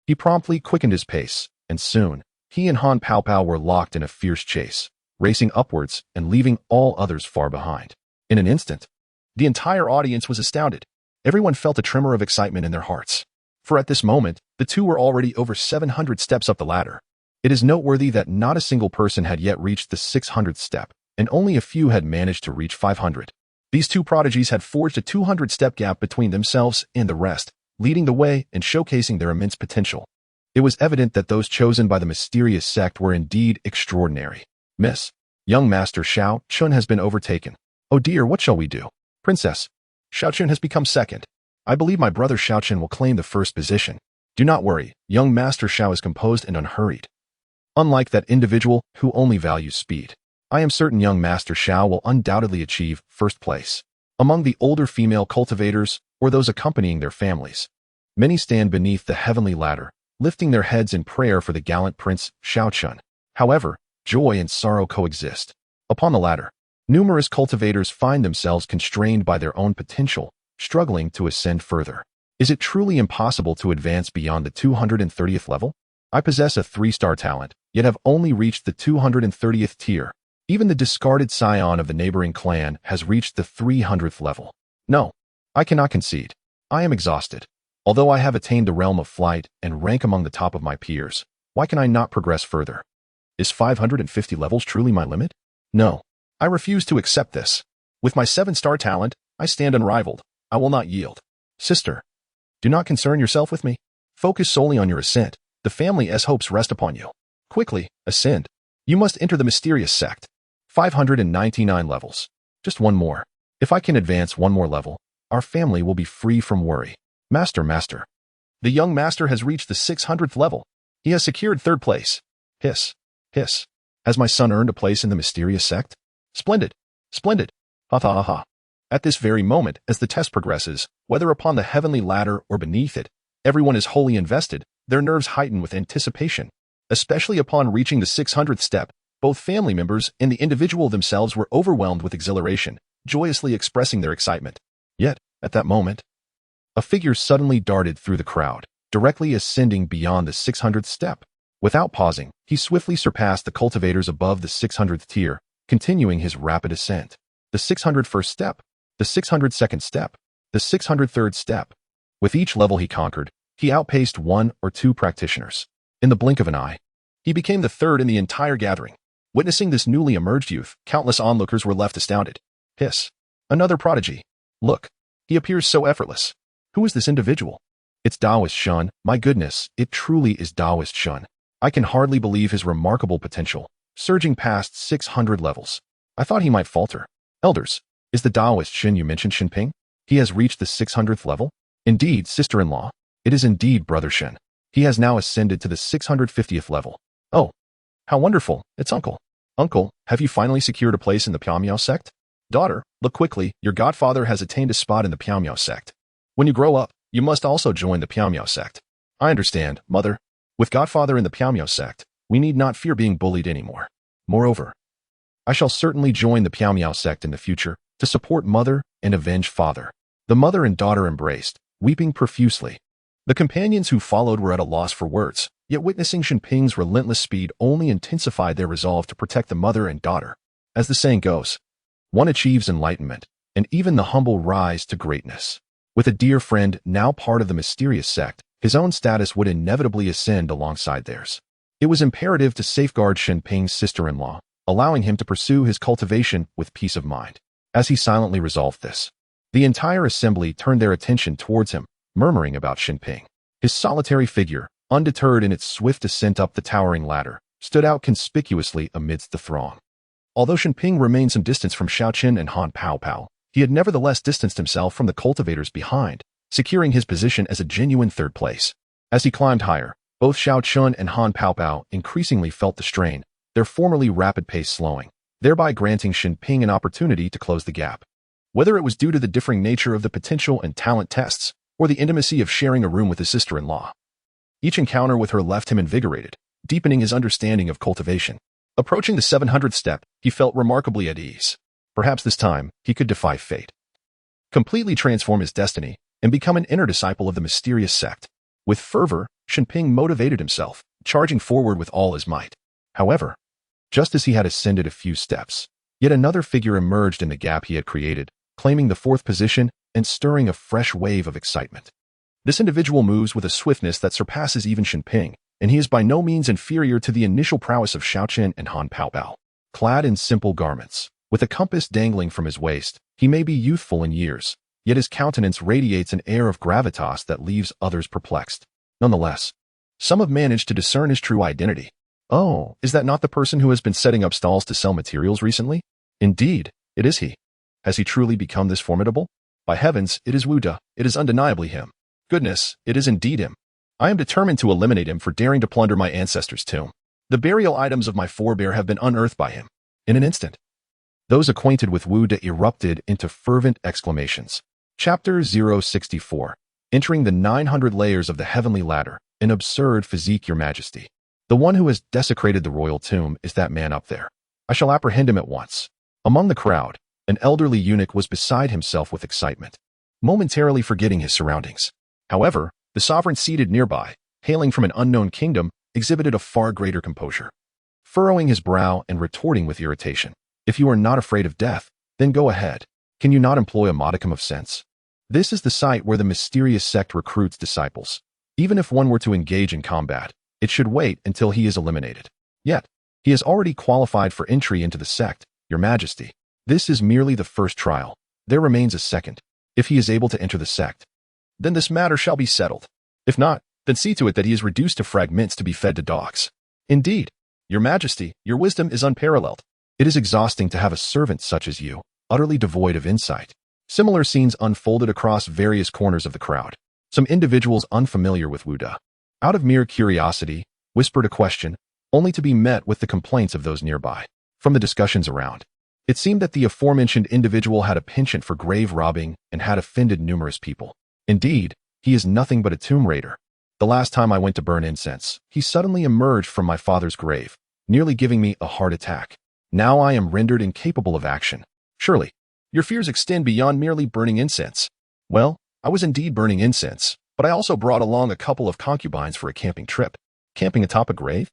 he promptly quickened his pace, and soon, he and Han Pao Pao were locked in a fierce chase, racing upwards and leaving all others far behind. In an instant, the entire audience was astounded. Everyone felt a tremor of excitement in their hearts. For at this moment, the two were already over 700 steps up the ladder. It is noteworthy that not a single person had yet reached the 600th step, and only a few had managed to reach 500. These two prodigies had forged a 200-step gap between themselves and the rest, leading the way and showcasing their immense potential. It was evident that those chosen by the mysterious sect were indeed extraordinary. Miss, young Master Chen Xuan has been overtaken. Oh dear, what shall we do? Princess, Chen Xuan has become second. I believe my brother Chen Xuan will claim the first position. Do not worry, young Master Xiao is composed and unhurried. Unlike that individual who only values speed, I am certain young Master Xiao will undoubtedly achieve first place. Among the older female cultivators, or those accompanying their families, many stand beneath the heavenly ladder, lifting their heads in prayer for the gallant Prince Chen Xuan. However, joy and sorrow coexist. Upon the ladder, numerous cultivators find themselves constrained by their own potential, struggling to ascend further. Is it truly impossible to advance beyond the 230th level? I possess a 3-star talent, yet have only reached the 230th tier. Even the discarded scion of the neighboring clan has reached the 300th level. No, I cannot concede. I am exhausted. Although I have attained the realm of flight and rank among the top of my peers, why can I not progress further? Is 550 levels truly my limit? No, I refuse to accept this. With my 7-star talent, I stand unrivaled. I will not yield. Sister, do not concern yourself with me. Focus solely on your ascent. The family's hopes rest upon you. Quickly, ascend. You must enter the mysterious sect. 599 levels. Just one more. If I can advance one more level, our family will be free from worry. Master. The young master has reached the 600th level. He has secured 3rd place. Hiss. Has my son earned a place in the mysterious sect? Splendid. Ha ha ha ha. At this very moment, as the test progresses, whether upon the heavenly ladder or beneath it, everyone is wholly invested, their nerves heighten with anticipation. Especially upon reaching the 600th step, both family members and the individual themselves were overwhelmed with exhilaration, joyously expressing their excitement. Yet, at that moment, a figure suddenly darted through the crowd, directly ascending beyond the 600th step. Without pausing, he swiftly surpassed the cultivators above the 600th tier, continuing his rapid ascent. The 601st step, the 602nd step, the 603rd step. With each level he conquered, he outpaced one or two practitioners. In the blink of an eye, he became the third in the entire gathering. Witnessing this newly emerged youth, countless onlookers were left astounded. Hiss. Another prodigy. Look, he appears so effortless. Who is this individual? It's Taoist Shun. My goodness, it truly is Taoist Shun. I can hardly believe his remarkable potential, surging past 600 levels. I thought he might falter. Elders, is the Taoist Shin you mentioned Shinping? He has reached the 600th level? Indeed, sister-in-law. It is indeed Brother Shen. He has now ascended to the 650th level. Oh, how wonderful. It's uncle. Uncle, have you finally secured a place in the Piao sect? Daughter, look quickly. Your godfather has attained a spot in the Piao sect. When you grow up, you must also join the Piao sect. I understand, mother. With godfather in the Piao sect, we need not fear being bullied anymore. Moreover, I shall certainly join the Piao sect in the future to support mother and avenge father. The mother and daughter embraced, weeping profusely. The companions who followed were at a loss for words, yet witnessing Shinping's relentless speed only intensified their resolve to protect the mother and daughter. As the saying goes, one achieves enlightenment, and even the humble rise to greatness. With a dear friend now part of the mysterious sect, his own status would inevitably ascend alongside theirs. It was imperative to safeguard Shinping's sister-in-law, allowing him to pursue his cultivation with peace of mind. As he silently resolved this, the entire assembly turned their attention towards him, murmuring about Shinping. His solitary figure, undeterred in its swift ascent up the towering ladder, stood out conspicuously amidst the throng. Although Shinping remained some distance from Xiaoqin and Han Paopao, he had nevertheless distanced himself from the cultivators behind, securing his position as a genuine third place. As he climbed higher, both Xiaoqin and Han Paopao increasingly felt the strain, their formerly rapid pace slowing, thereby granting Shinping an opportunity to close the gap. Whether it was due to the differing nature of the potential and talent tests, or the intimacy of sharing a room with his sister-in-law, each encounter with her left him invigorated, deepening his understanding of cultivation. Approaching the 700th step, he felt remarkably at ease. Perhaps this time, he could defy fate, completely transform his destiny, and become an inner disciple of the mysterious sect. With fervor, Shinping motivated himself, charging forward with all his might. However, just as he had ascended a few steps, yet another figure emerged in the gap he had created, claiming the fourth position and stirring a fresh wave of excitement. This individual moves with a swiftness that surpasses even Shinping, and he is by no means inferior to the initial prowess of Xiaoqin and Han Paopao. Clad in simple garments, with a compass dangling from his waist, he may be youthful in years, yet his countenance radiates an air of gravitas that leaves others perplexed. Nonetheless, some have managed to discern his true identity. Oh, is that not the person who has been setting up stalls to sell materials recently? Indeed, it is he. Has he truly become this formidable? By heavens, it is Wu De. It is undeniably him. Goodness, it is indeed him. I am determined to eliminate him for daring to plunder my ancestors' tomb. The burial items of my forebear have been unearthed by him. In an instant, those acquainted with Wu De erupted into fervent exclamations. Chapter 064. Entering the 900 layers of the heavenly ladder, an absurd physique, your majesty. The one who has desecrated the royal tomb is that man up there. I shall apprehend him at once. Among the crowd, an elderly eunuch was beside himself with excitement, momentarily forgetting his surroundings. However, the sovereign seated nearby, hailing from an unknown kingdom, exhibited a far greater composure, furrowing his brow and retorting with irritation. If you are not afraid of death, then go ahead. Can you not employ a modicum of sense? This is the site where the mysterious sect recruits disciples. Even if one were to engage in combat, it should wait until he is eliminated. Yet, he has already qualified for entry into the sect, your majesty. This is merely the first trial. There remains a second. If he is able to enter the sect, then this matter shall be settled. If not, then see to it that he is reduced to fragments to be fed to dogs. Indeed, your majesty, your wisdom is unparalleled. It is exhausting to have a servant such as you, utterly devoid of insight. Similar scenes unfolded across various corners of the crowd. Some individuals unfamiliar with Wu De, out of mere curiosity, whispered a question, only to be met with the complaints of those nearby. From the discussions around, It seemed that the aforementioned individual had a penchant for grave robbing and had offended numerous people. Indeed, he is nothing but a tomb raider. The last time I went to burn incense, he suddenly emerged from my father's grave, nearly giving me a heart attack. Now I am rendered incapable of action. Surely, your fears extend beyond merely burning incense. Well, I was indeed burning incense, but I also brought along a couple of concubines for a camping trip. Camping atop a grave?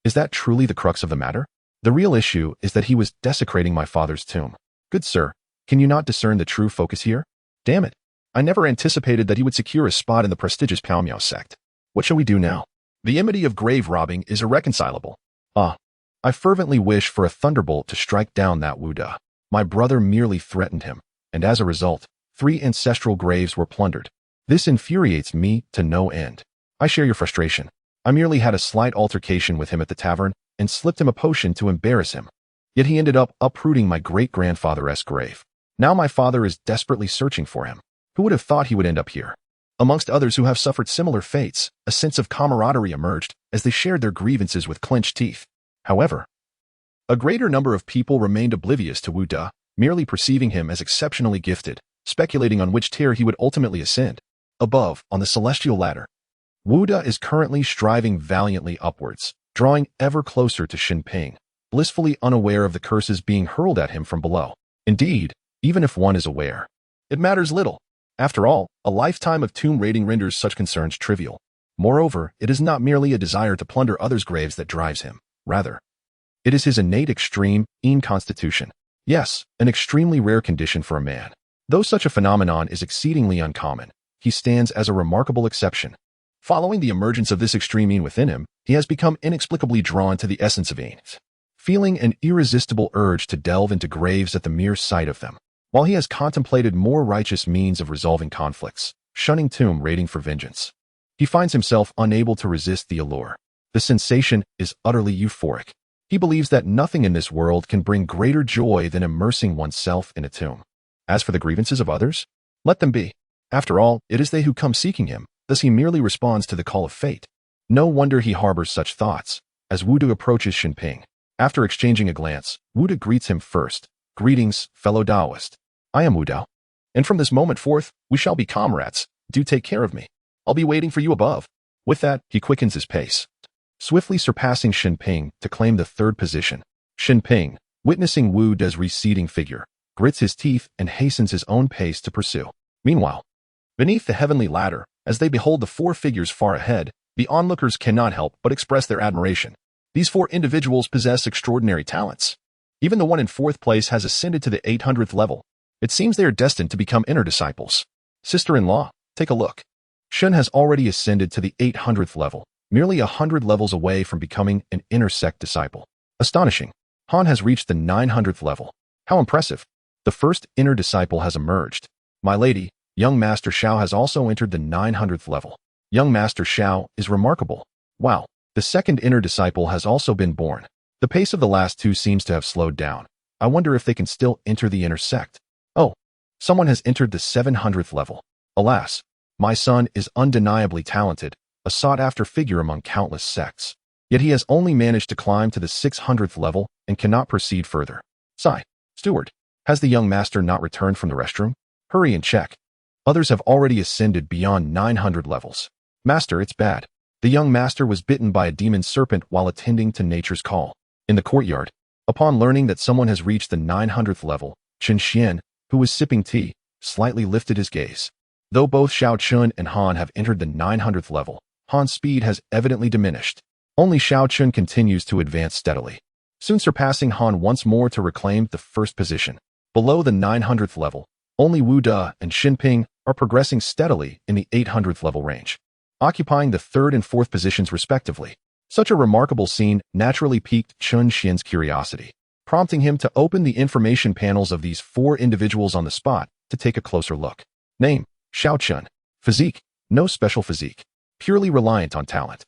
Is that truly the crux of the matter? The real issue is that he was desecrating my father's tomb. Good sir, can you not discern the true focus here? Damn it. I never anticipated that he would secure a spot in the prestigious Misty Sect. What shall we do now? The enmity of grave robbing is irreconcilable. I fervently wish for a thunderbolt to strike down that Wuda. My brother merely threatened him, and as a result, 3 ancestral graves were plundered. This infuriates me to no end. I share your frustration. I merely had a slight altercation with him at the tavern and slipped him a potion to embarrass him. Yet he ended up uprooting my great-grandfather's grave. Now my father is desperately searching for him. Who would have thought he would end up here? Amongst others who have suffered similar fates, a sense of camaraderie emerged as they shared their grievances with clenched teeth. However, a greater number of people remained oblivious to Wu Da, merely perceiving him as exceptionally gifted, speculating on which tier he would ultimately ascend. Above, on the celestial ladder, Wu Da is currently striving valiantly upwards, drawing ever closer to Xinping, blissfully unaware of the curses being hurled at him from below. Indeed, even if one is aware, it matters little. After all, a lifetime of tomb raiding renders such concerns trivial. Moreover, it is not merely a desire to plunder others' graves that drives him. Rather, it is his innate extreme constitution. Yes, an extremely rare condition for a man. Though such a phenomenon is exceedingly uncommon, he stands as a remarkable exception. Following the emergence of this extreme within him, he has become inexplicably drawn to the essence of ains, feeling an irresistible urge to delve into graves at the mere sight of them. While he has contemplated more righteous means of resolving conflicts, shunning tomb raiding for vengeance, he finds himself unable to resist the allure. The sensation is utterly euphoric. He believes that nothing in this world can bring greater joy than immersing oneself in a tomb. As for the grievances of others, let them be. After all, it is they who come seeking him, thus he merely responds to the call of fate. No wonder he harbors such thoughts. As Wu Da approaches Xinping, after exchanging a glance, Wu Da greets him first. Greetings, fellow Taoist. I am Wu Da, and from this moment forth, we shall be comrades. Do take care of me. I'll be waiting for you above. With that, he quickens his pace, swiftly surpassing Xinping to claim the 3rd position. Xinping, witnessing Wu Da's receding figure, grits his teeth and hastens his own pace to pursue. Meanwhile, beneath the heavenly ladder, as they behold the 4 figures far ahead, the onlookers cannot help but express their admiration. These 4 individuals possess extraordinary talents. Even the one in 4th place has ascended to the 800th level. It seems they are destined to become inner disciples. Sister-in-law, take a look. Chen has already ascended to the 800th level, merely 100 levels away from becoming an inner sect disciple. Astonishing. Han has reached the 900th level. How impressive. The first inner disciple has emerged. My lady, young Master Xiao has also entered the 900th level. Young Master Xiao is remarkable. Wow. The second inner disciple has also been born. The pace of the last 2 seems to have slowed down. I wonder if they can still enter the inner sect. Oh, someone has entered the 700th level. Alas, my son is undeniably talented, a sought-after figure among countless sects. Yet he has only managed to climb to the 600th level and cannot proceed further. Sigh. Steward, has the young master not returned from the restroom? Hurry and check. Others have already ascended beyond 900 levels. Master, it's bad. The young master was bitten by a demon serpent while attending to nature's call. In the courtyard, upon learning that someone has reached the 900th level, Chen Xuan, who was sipping tea, slightly lifted his gaze. Though both Xiao Chun and Han have entered the 900th level, Han's speed has evidently diminished. Only Xiao Chun continues to advance steadily, soon surpassing Han once more to reclaim the 1st position. Below the 900th level, only Wu Da and Xinping are progressing steadily in the 800th level range, occupying the 3rd and 4th positions respectively. Such a remarkable scene naturally piqued Chen Xian's curiosity, prompting him to open the information panels of these 4 individuals on the spot to take a closer look. Name, Xiao Chun. Physique, no special physique, purely reliant on talent.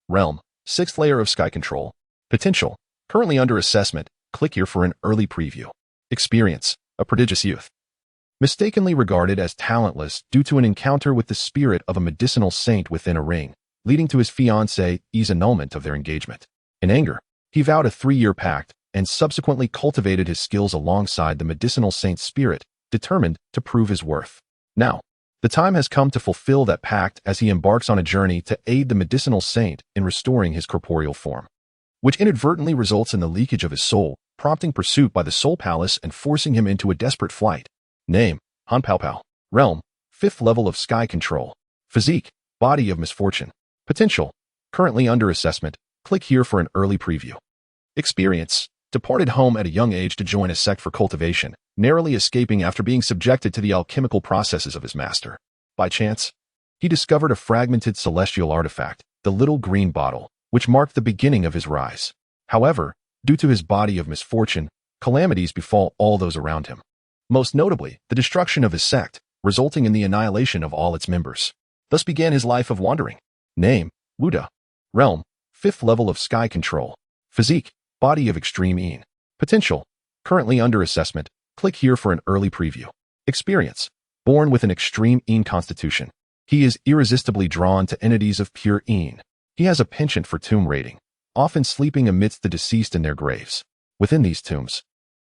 Realm, 6th layer of sky control. Potential, currently under assessment, click here for an early preview. Experience, a prodigious youth. Mistakenly regarded as talentless due to an encounter with the spirit of a medicinal saint within a ring, leading to his fiancée's annulment of their engagement. In anger, he vowed a 3-year pact, and subsequently cultivated his skills alongside the medicinal saint's spirit, determined to prove his worth. Now, the time has come to fulfill that pact as he embarks on a journey to aid the medicinal saint in restoring his corporeal form, which inadvertently results in the leakage of his soul, prompting pursuit by the Soul Palace and forcing him into a desperate flight. Name: unparalleled. Realm: 5th level of sky control. Physique: body of misfortune. Potential: currently under assessment. Click here for an early preview. Experience: departed home at a young age to join a sect for cultivation, narrowly escaping after being subjected to the alchemical processes of his master. By chance, he discovered a fragmented celestial artifact, the little green bottle, which marked the beginning of his rise. However, due to his body of misfortune, calamities befall all those around him. Most notably, the destruction of his sect, resulting in the annihilation of all its members. Thus began his life of wandering. Name: Wuda. Realm: 5th level of sky control. Physique: body of extreme Yin. Potential: currently under assessment. Click here for an early preview. Experience: born with an extreme Yin constitution. He is irresistibly drawn to entities of pure Yin. He has a penchant for tomb raiding, often sleeping amidst the deceased in their graves. Within these tombs,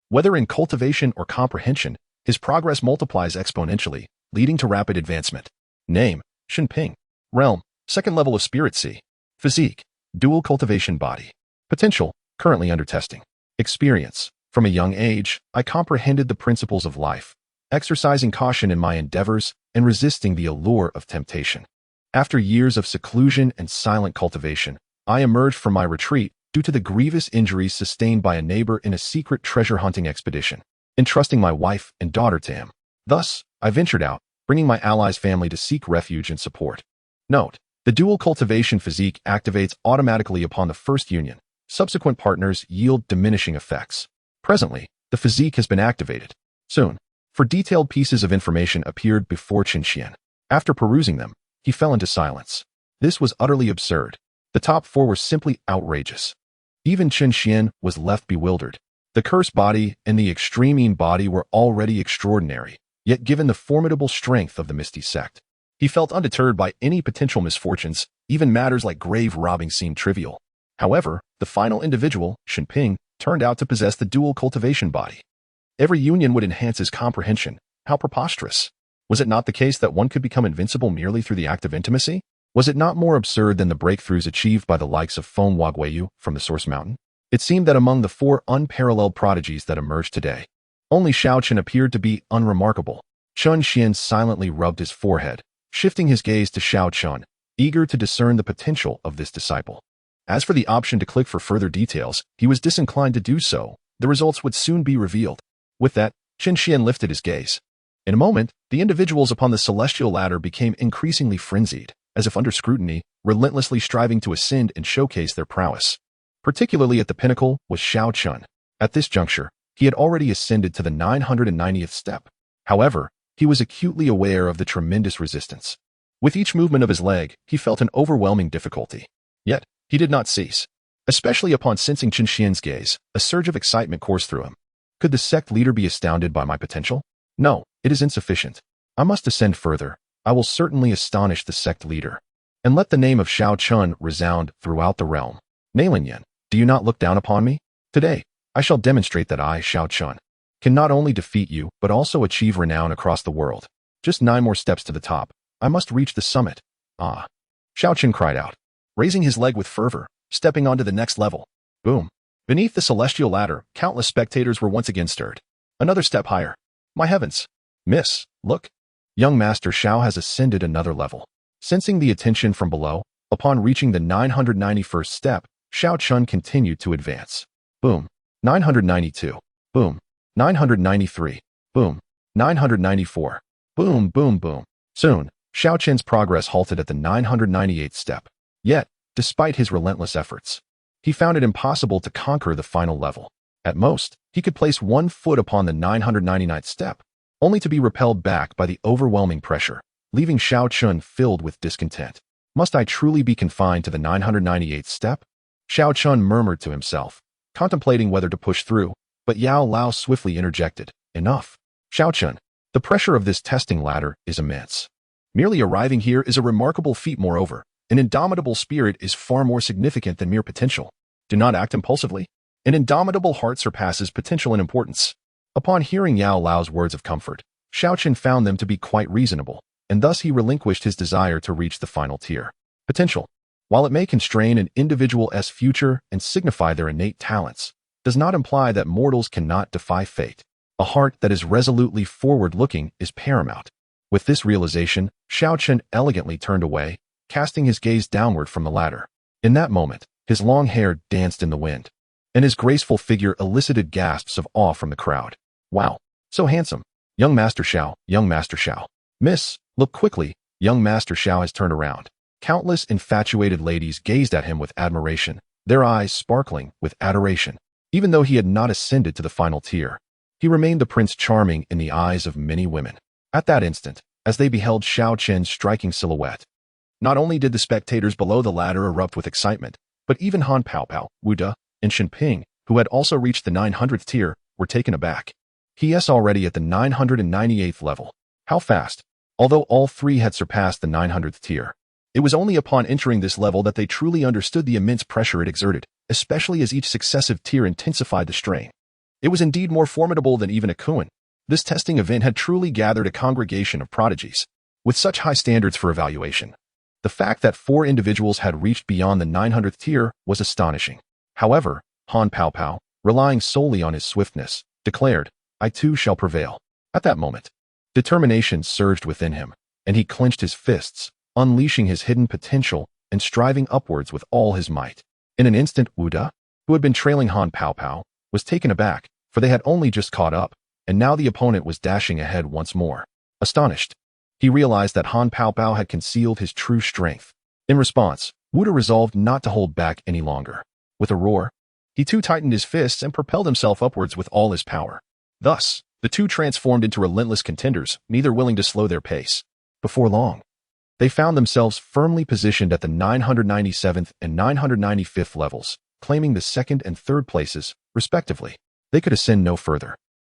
whether in cultivation or comprehension, his progress multiplies exponentially, leading to rapid advancement. Name: Shenping. Realm: 2nd level of Spirit Sea. Physique: dual cultivation body. Potential: currently under testing. Experience: from a young age, I comprehended the principles of life, exercising caution in my endeavors and resisting the allure of temptation. After years of seclusion and silent cultivation, I emerged from my retreat due to the grievous injuries sustained by a neighbor in a secret treasure-hunting expedition, entrusting my wife and daughter to him. Thus, I ventured out, bringing my allies' family to seek refuge and support. Note: the dual cultivation physique activates automatically upon the first union. Subsequent partners yield diminishing effects. Presently, the physique has been activated. Soon, for detailed pieces of information appeared before Chen Xuan. After perusing them, he fell into silence. This was utterly absurd. The top 4 were simply outrageous. Even Chen Xuan was left bewildered. The cursed body and the extreme Yin body were already extraordinary, yet given the formidable strength of the Misty Sect, he felt undeterred by any potential misfortunes. Even matters like grave robbing seemed trivial. However, the final individual, Shenping, turned out to possess the dual cultivation body. Every union would enhance his comprehension. How preposterous! Was it not the case that one could become invincible merely through the act of intimacy? Was it not more absurd than the breakthroughs achieved by the likes of Feng Waguiyu from the Source Mountain? It seemed that among the 4 unparalleled prodigies that emerged today, only Xiaochen appeared to be unremarkable. Chen Xuan silently rubbed his forehead, shifting his gaze to Xiaochen, eager to discern the potential of this disciple. As for the option to click for further details, he was disinclined to do so. The results would soon be revealed. With that, Chen Xuan lifted his gaze. In a moment, the individuals upon the celestial ladder became increasingly frenzied, as if under scrutiny, relentlessly striving to ascend and showcase their prowess. Particularly at the pinnacle was Xiaochen. At this juncture, he had already ascended to the 990th step. However, he was acutely aware of the tremendous resistance. With each movement of his leg, he felt an overwhelming difficulty. Yet, he did not cease. Especially upon sensing Chen Xuan's gaze, a surge of excitement coursed through him. Could the sect leader be astounded by my potential? No, it is insufficient. I must ascend further. I will certainly astonish the sect leader, and let the name of Xiaochen resound throughout the realm. Nailinyan, do you not look down upon me? Today, I shall demonstrate that I, Xiaochen, can not only defeat you, but also achieve renown across the world. Just 9 more steps to the top. I must reach the summit. Ah! Xiaochen cried out, raising his leg with fervor, stepping onto the next level. Boom! Beneath the celestial ladder, countless spectators were once again stirred. Another step higher. My heavens! Miss, look! Young Master Xiao has ascended another level. Sensing the attention from below, upon reaching the 991st step, Xiaochen continued to advance. Boom! 992. Boom! 993. Boom! 994. Boom, boom, boom. Soon, Xiaochen's progress halted at the 998th step. Yet, despite his relentless efforts, he found it impossible to conquer the final level. At most, he could place 1 foot upon the 999th step, only to be repelled back by the overwhelming pressure, leaving Xiaochen filled with discontent. Must I truly be confined to the 998th step? Xiaochen murmured to himself, contemplating whether to push through, but Yao Lao swiftly interjected, Enough. Xiaochen, the pressure of this testing ladder is immense. Merely arriving here is a remarkable feat. Moreover, an indomitable spirit is far more significant than mere potential. Do not act impulsively. An indomitable heart surpasses potential in importance. Upon hearing Yao Lao's words of comfort, Chen found them to be quite reasonable, and thus he relinquished his desire to reach the final tier. Potential, while it may constrain an individual's future and signify their innate talents, does not imply that mortals cannot defy fate. A heart that is resolutely forward-looking is paramount. With this realization, Chen elegantly turned away, casting his gaze downward from the ladder. In that moment, his long hair danced in the wind, and his graceful figure elicited gasps of awe from the crowd. Wow, so handsome. Young Master Xiao, young Master Xiao. Miss, look quickly, young Master Xiao has turned around. Countless infatuated ladies gazed at him with admiration, their eyes sparkling with adoration. Even though he had not ascended to the final tier, he remained the Prince Charming in the eyes of many women. At that instant, as they beheld Chen's striking silhouette, not only did the spectators below the ladder erupt with excitement, but even Han Paopao, Wu De, and Shen Ping, who had also reached the 900th tier, were taken aback. He is already at the 998th level. How fast? Although all three had surpassed the 900th tier, it was only upon entering this level that they truly understood the immense pressure it exerted, especially as each successive tier intensified the strain. It was indeed more formidable than even a Kuan. This testing event had truly gathered a congregation of prodigies, with such high standards for evaluation. The fact that 4 individuals had reached beyond the 900th tier was astonishing. However, Han Paopao, relying solely on his swiftness, declared, "I too shall prevail." At that moment, determination surged within him, and he clenched his fists, unleashing his hidden potential and striving upwards with all his might. In an instant, Wu De, who had been trailing Han Paopao, was taken aback, for they had only just caught up, and now the opponent was dashing ahead once more. Astonished, he realized that Han Paopao had concealed his true strength. In response, Wu De resolved not to hold back any longer. With a roar, he too tightened his fists and propelled himself upwards with all his power. Thus, the two transformed into relentless contenders, neither willing to slow their pace. Before long, they found themselves firmly positioned at the 997th and 995th levels, claiming the 2nd and 3rd places, respectively. They could ascend no further.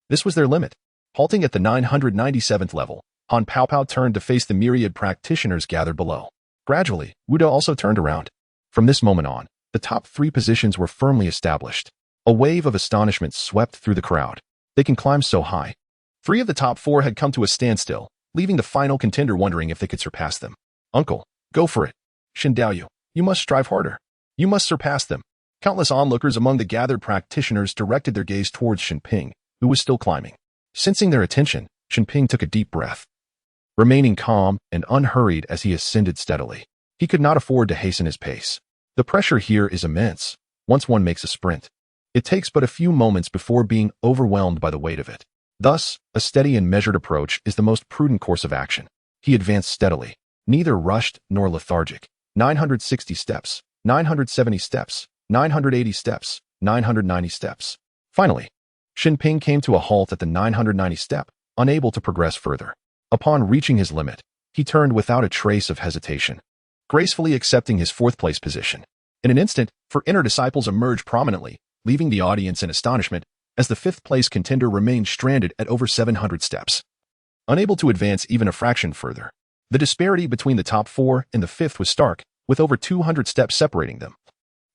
This was their limit. Halting at the 997th level, Han Paopao turned to face the myriad practitioners gathered below. Gradually, Wu De also turned around. From this moment on, the top 3 positions were firmly established. A wave of astonishment swept through the crowd. They can climb so high. 3 of the top 4 had come to a standstill, leaving the final contender wondering if they could surpass them. Uncle, go for it. Shen Daoyu, you must strive harder. You must surpass them. Countless onlookers among the gathered practitioners directed their gaze towards Shen Ping, who was still climbing. Sensing their attention, Shen Ping took a deep breath. Remaining calm and unhurried as he ascended steadily, he could not afford to hasten his pace. The pressure here is immense. Once one makes a sprint, it takes but a few moments before being overwhelmed by the weight of it. Thus, a steady and measured approach is the most prudent course of action. He advanced steadily, neither rushed nor lethargic. 960 steps, 970 steps, 980 steps, 990 steps. Finally, Shen Ping came to a halt at the 990 step, unable to progress further. Upon reaching his limit, he turned without a trace of hesitation, gracefully accepting his 4th place position. In an instant, 4 inner disciples emerged prominently, leaving the audience in astonishment as the 5th place contender remained stranded at over 700 steps, unable to advance even a fraction further. The disparity between the top 4 and the 5th was stark, with over 200 steps separating them,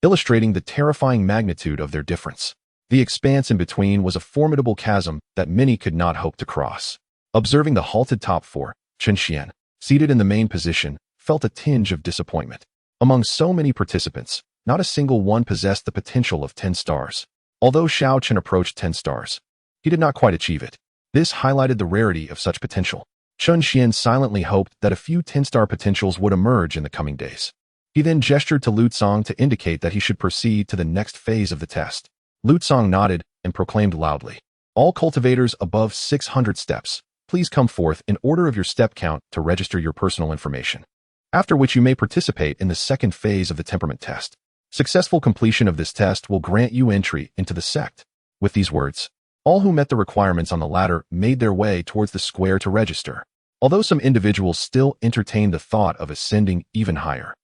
illustrating the terrifying magnitude of their difference. The expanse in between was a formidable chasm that many could not hope to cross. Observing the halted top 4, Chen Xuan, seated in the main position, felt a tinge of disappointment. Among so many participants, not a single one possessed the potential of 10 stars. Although Chen approached 10 stars, he did not quite achieve it. This highlighted the rarity of such potential. Chen Xuan silently hoped that a few 10-star potentials would emerge in the coming days. He then gestured to Lu Cong to indicate that he should proceed to the next phase of the test. Lu Cong nodded and proclaimed loudly, "All cultivators above 600 steps, please come forth in order of your step count to register your personal information. After which you may participate in the 2nd phase of the temperament test. Successful completion of this test will grant you entry into the sect." With these words, all who met the requirements on the ladder made their way towards the square to register, although some individuals still entertained the thought of ascending even higher.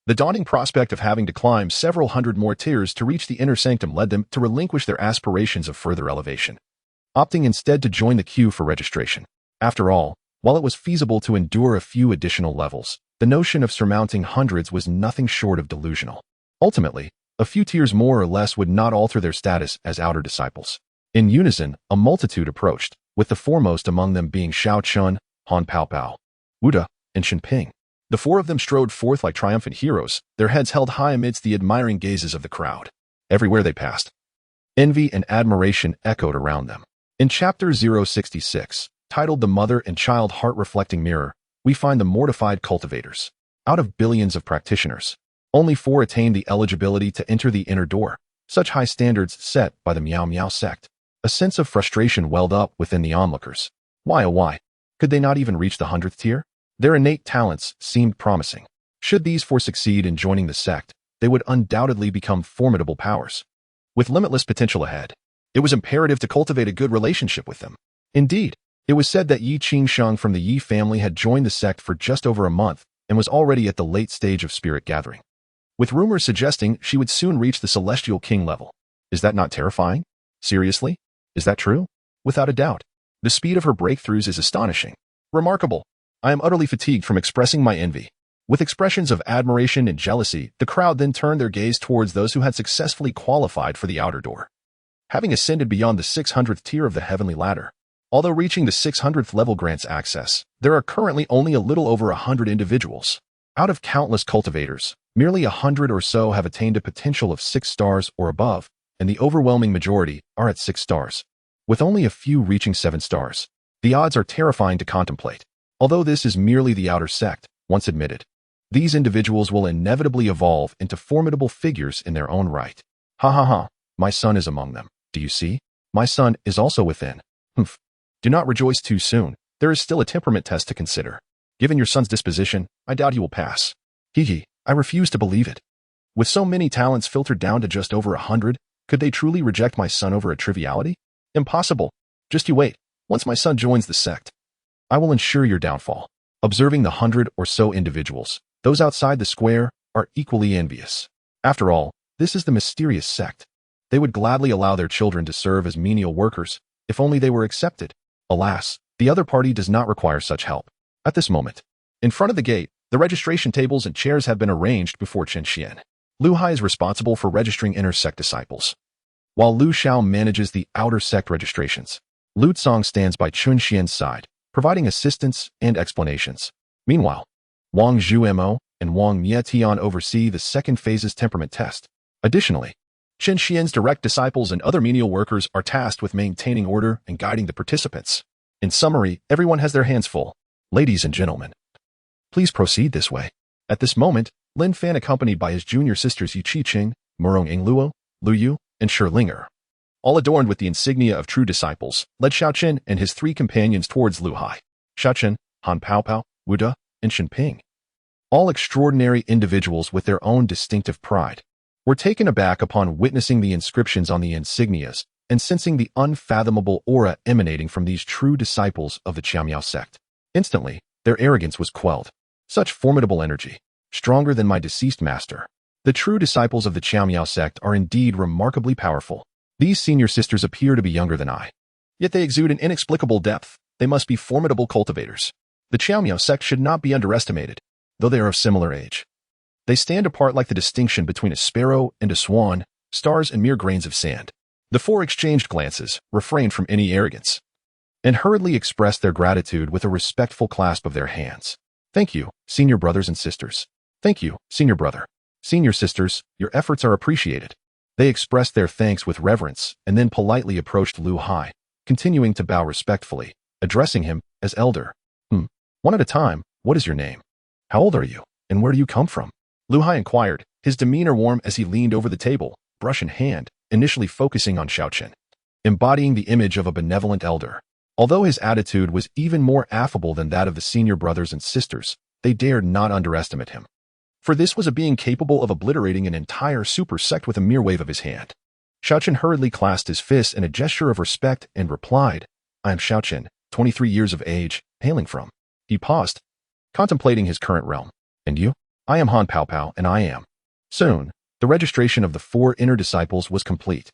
The daunting prospect of having to climb several hundred more tiers to reach the inner sanctum led them to relinquish their aspirations of further elevation, opting instead to join the queue for registration. After all, while it was feasible to endure a few additional levels, the notion of surmounting hundreds was nothing short of delusional. Ultimately, A few tiers more or less would not alter their status as outer disciples. In unison, a multitude approached, with the foremost among them being Xiao Chun, Han Paopao, Wu De, and Shen Ping. The four of them strode forth like triumphant heroes, their heads held high amidst the admiring gazes of the crowd. Everywhere they passed, envy and admiration echoed around them. In Chapter 066, titled The Mother and Child Heart-Reflecting Mirror, we find the mortified cultivators. Out of billions of practitioners, only 4 attained the eligibility to enter the inner door, such high standards set by the Miao Miao sect. A sense of frustration welled up within the onlookers. Why, oh why, could they not even reach the 100th tier? Their innate talents seemed promising. Should these 4 succeed in joining the sect, they would undoubtedly become formidable powers. With limitless potential ahead, it was imperative to cultivate a good relationship with them. Indeed, it was said that Yi Qingsheng from the Yi family had joined the sect for just over a month and was already at the late stage of spirit gathering, with rumors suggesting she would soon reach the celestial king level. Is that not terrifying? Seriously? Is that true? Without a doubt. The speed of her breakthroughs is astonishing. Remarkable. I am utterly fatigued from expressing my envy. With expressions of admiration and jealousy, the crowd then turned their gaze towards those who had successfully qualified for the outer door. Having ascended beyond the 600th tier of the heavenly ladder, although reaching the 600th level grants access, there are currently only a little over 100 individuals. Out of countless cultivators, merely 100 or so have attained a potential of 6 stars or above, and the overwhelming majority are at 6 stars, with only a few reaching 7 stars. The odds are terrifying to contemplate. Although this is merely the outer sect, once admitted, these individuals will inevitably evolve into formidable figures in their own right. Ha ha ha, my son is among them. Do you see? My son is also within. Humph. Do not rejoice too soon. There is still a temperament test to consider. Given your son's disposition, I doubt he will pass. Hee, I refuse to believe it. With so many talents filtered down to just over 100, could they truly reject my son over a triviality? Impossible. Just you wait. Once my son joins the sect, I will ensure your downfall. Observing the 100 or so individuals, those outside the square are equally envious. After all, this is the mysterious sect. They would gladly allow their children to serve as menial workers, if only they were accepted. Alas, the other party does not require such help. At this moment, in front of the gate, the registration tables and chairs have been arranged before Chen Xuan. Lu Hai is responsible for registering inner sect disciples, while Lu Xiao manages the outer sect registrations. Lu Tsong stands by Chen Xuan's side, providing assistance and explanations. Meanwhile, Wang Zhumo and Wang Mietian oversee the second phase's temperament test. Additionally, Chen Xuan's direct disciples and other menial workers are tasked with maintaining order and guiding the participants. In summary, everyone has their hands full. Ladies and gentlemen, please proceed this way. At this moment, Lin Fan, accompanied by his junior sisters Yu Qiqing, Murong Ingluo, Lu Yu, and Shi Linger, all adorned with the insignia of true disciples, led Xiaochen and his 3 companions towards Lu Hai. Xiaochen, Han Paopao, Wu De, and Shen Ping, all extraordinary individuals with their own distinctive pride, were taken aback upon witnessing the inscriptions on the insignias and sensing the unfathomable aura emanating from these true disciples of the Qiamiao sect. Instantly, their arrogance was quelled. Such formidable energy, stronger than my deceased master. The true disciples of the Qiamiao sect are indeed remarkably powerful. These senior sisters appear to be younger than I, yet they exude an inexplicable depth. They must be formidable cultivators. The Qiamiao sect should not be underestimated, though they are of similar age. They stand apart like the distinction between a sparrow and a swan, stars and mere grains of sand. The 4 exchanged glances, refrained from any arrogance, and hurriedly expressed their gratitude with a respectful clasp of their hands. Thank you, senior brothers and sisters. Thank you, senior brother. Senior sisters, your efforts are appreciated. They expressed their thanks with reverence and then politely approached Lu Hai, continuing to bow respectfully, addressing him as elder. One at a time, what is your name? How old are you, and where do you come from? Lu Hai inquired, his demeanor warm as he leaned over the table, brush in hand, initially focusing on Xiaochen, embodying the image of a benevolent elder. Although his attitude was even more affable than that of the senior brothers and sisters, they dared not underestimate him. For this was a being capable of obliterating an entire super sect with a mere wave of his hand. Xiaochen hurriedly clasped his fists in a gesture of respect and replied, I am Xiaochen, 23 years of age, hailing from. He paused, contemplating his current realm. And you? I am Han Paopao, and I am. Soon, the registration of the 4 inner disciples was complete.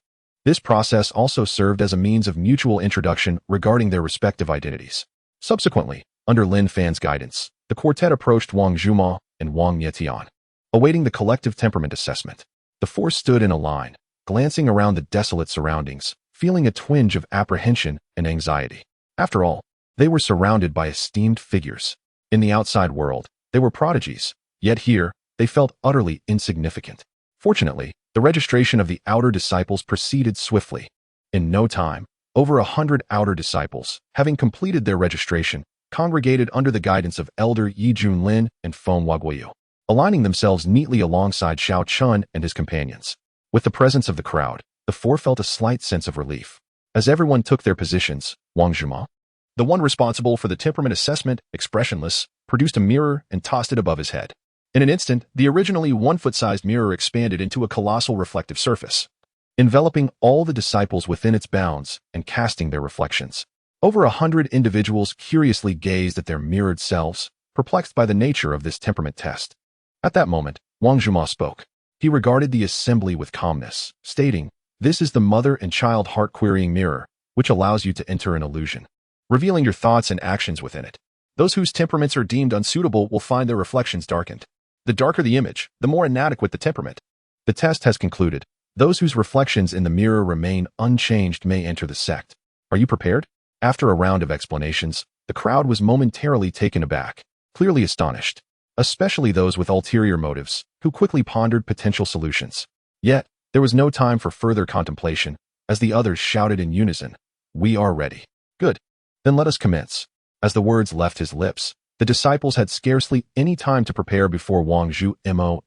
This process also served as a means of mutual introduction regarding their respective identities. Subsequently, under Lin Fan's guidance, the quartet approached Wang Zhumo and Wang Mietian, awaiting the collective temperament assessment. The four stood in a line, glancing around the desolate surroundings, feeling a twinge of apprehension and anxiety. After all, they were surrounded by esteemed figures. In the outside world, they were prodigies, yet here, they felt utterly insignificant. Fortunately, the registration of the outer disciples proceeded swiftly. In no time, over 100 outer disciples, having completed their registration, congregated under the guidance of Elder Yi Junlin and Feng Waguiyu, aligning themselves neatly alongside Xiao Chun and his companions. With the presence of the crowd, the four felt a slight sense of relief. As everyone took their positions, Wang Zhuma, the one responsible for the temperament assessment, expressionless, produced a mirror and tossed it above his head. In an instant, the originally 1-foot-sized mirror expanded into a colossal reflective surface, enveloping all the disciples within its bounds and casting their reflections. Over 100 individuals curiously gazed at their mirrored selves, perplexed by the nature of this temperament test. At that moment, Wang Zhuma spoke. He regarded the assembly with calmness, stating, "This is the mother and child heart-querying mirror, which allows you to enter an illusion, revealing your thoughts and actions within it. Those whose temperaments are deemed unsuitable will find their reflections darkened. The darker the image, the more inadequate the temperament. The test has concluded. Those whose reflections in the mirror remain unchanged may enter the sect. Are you prepared?" After a round of explanations, the crowd was momentarily taken aback, clearly astonished, especially those with ulterior motives, who quickly pondered potential solutions. Yet, there was no time for further contemplation, as the others shouted in unison, "We are ready." "Good. Then let us commence." As the words left his lips, the disciples had scarcely any time to prepare before Wang Zhu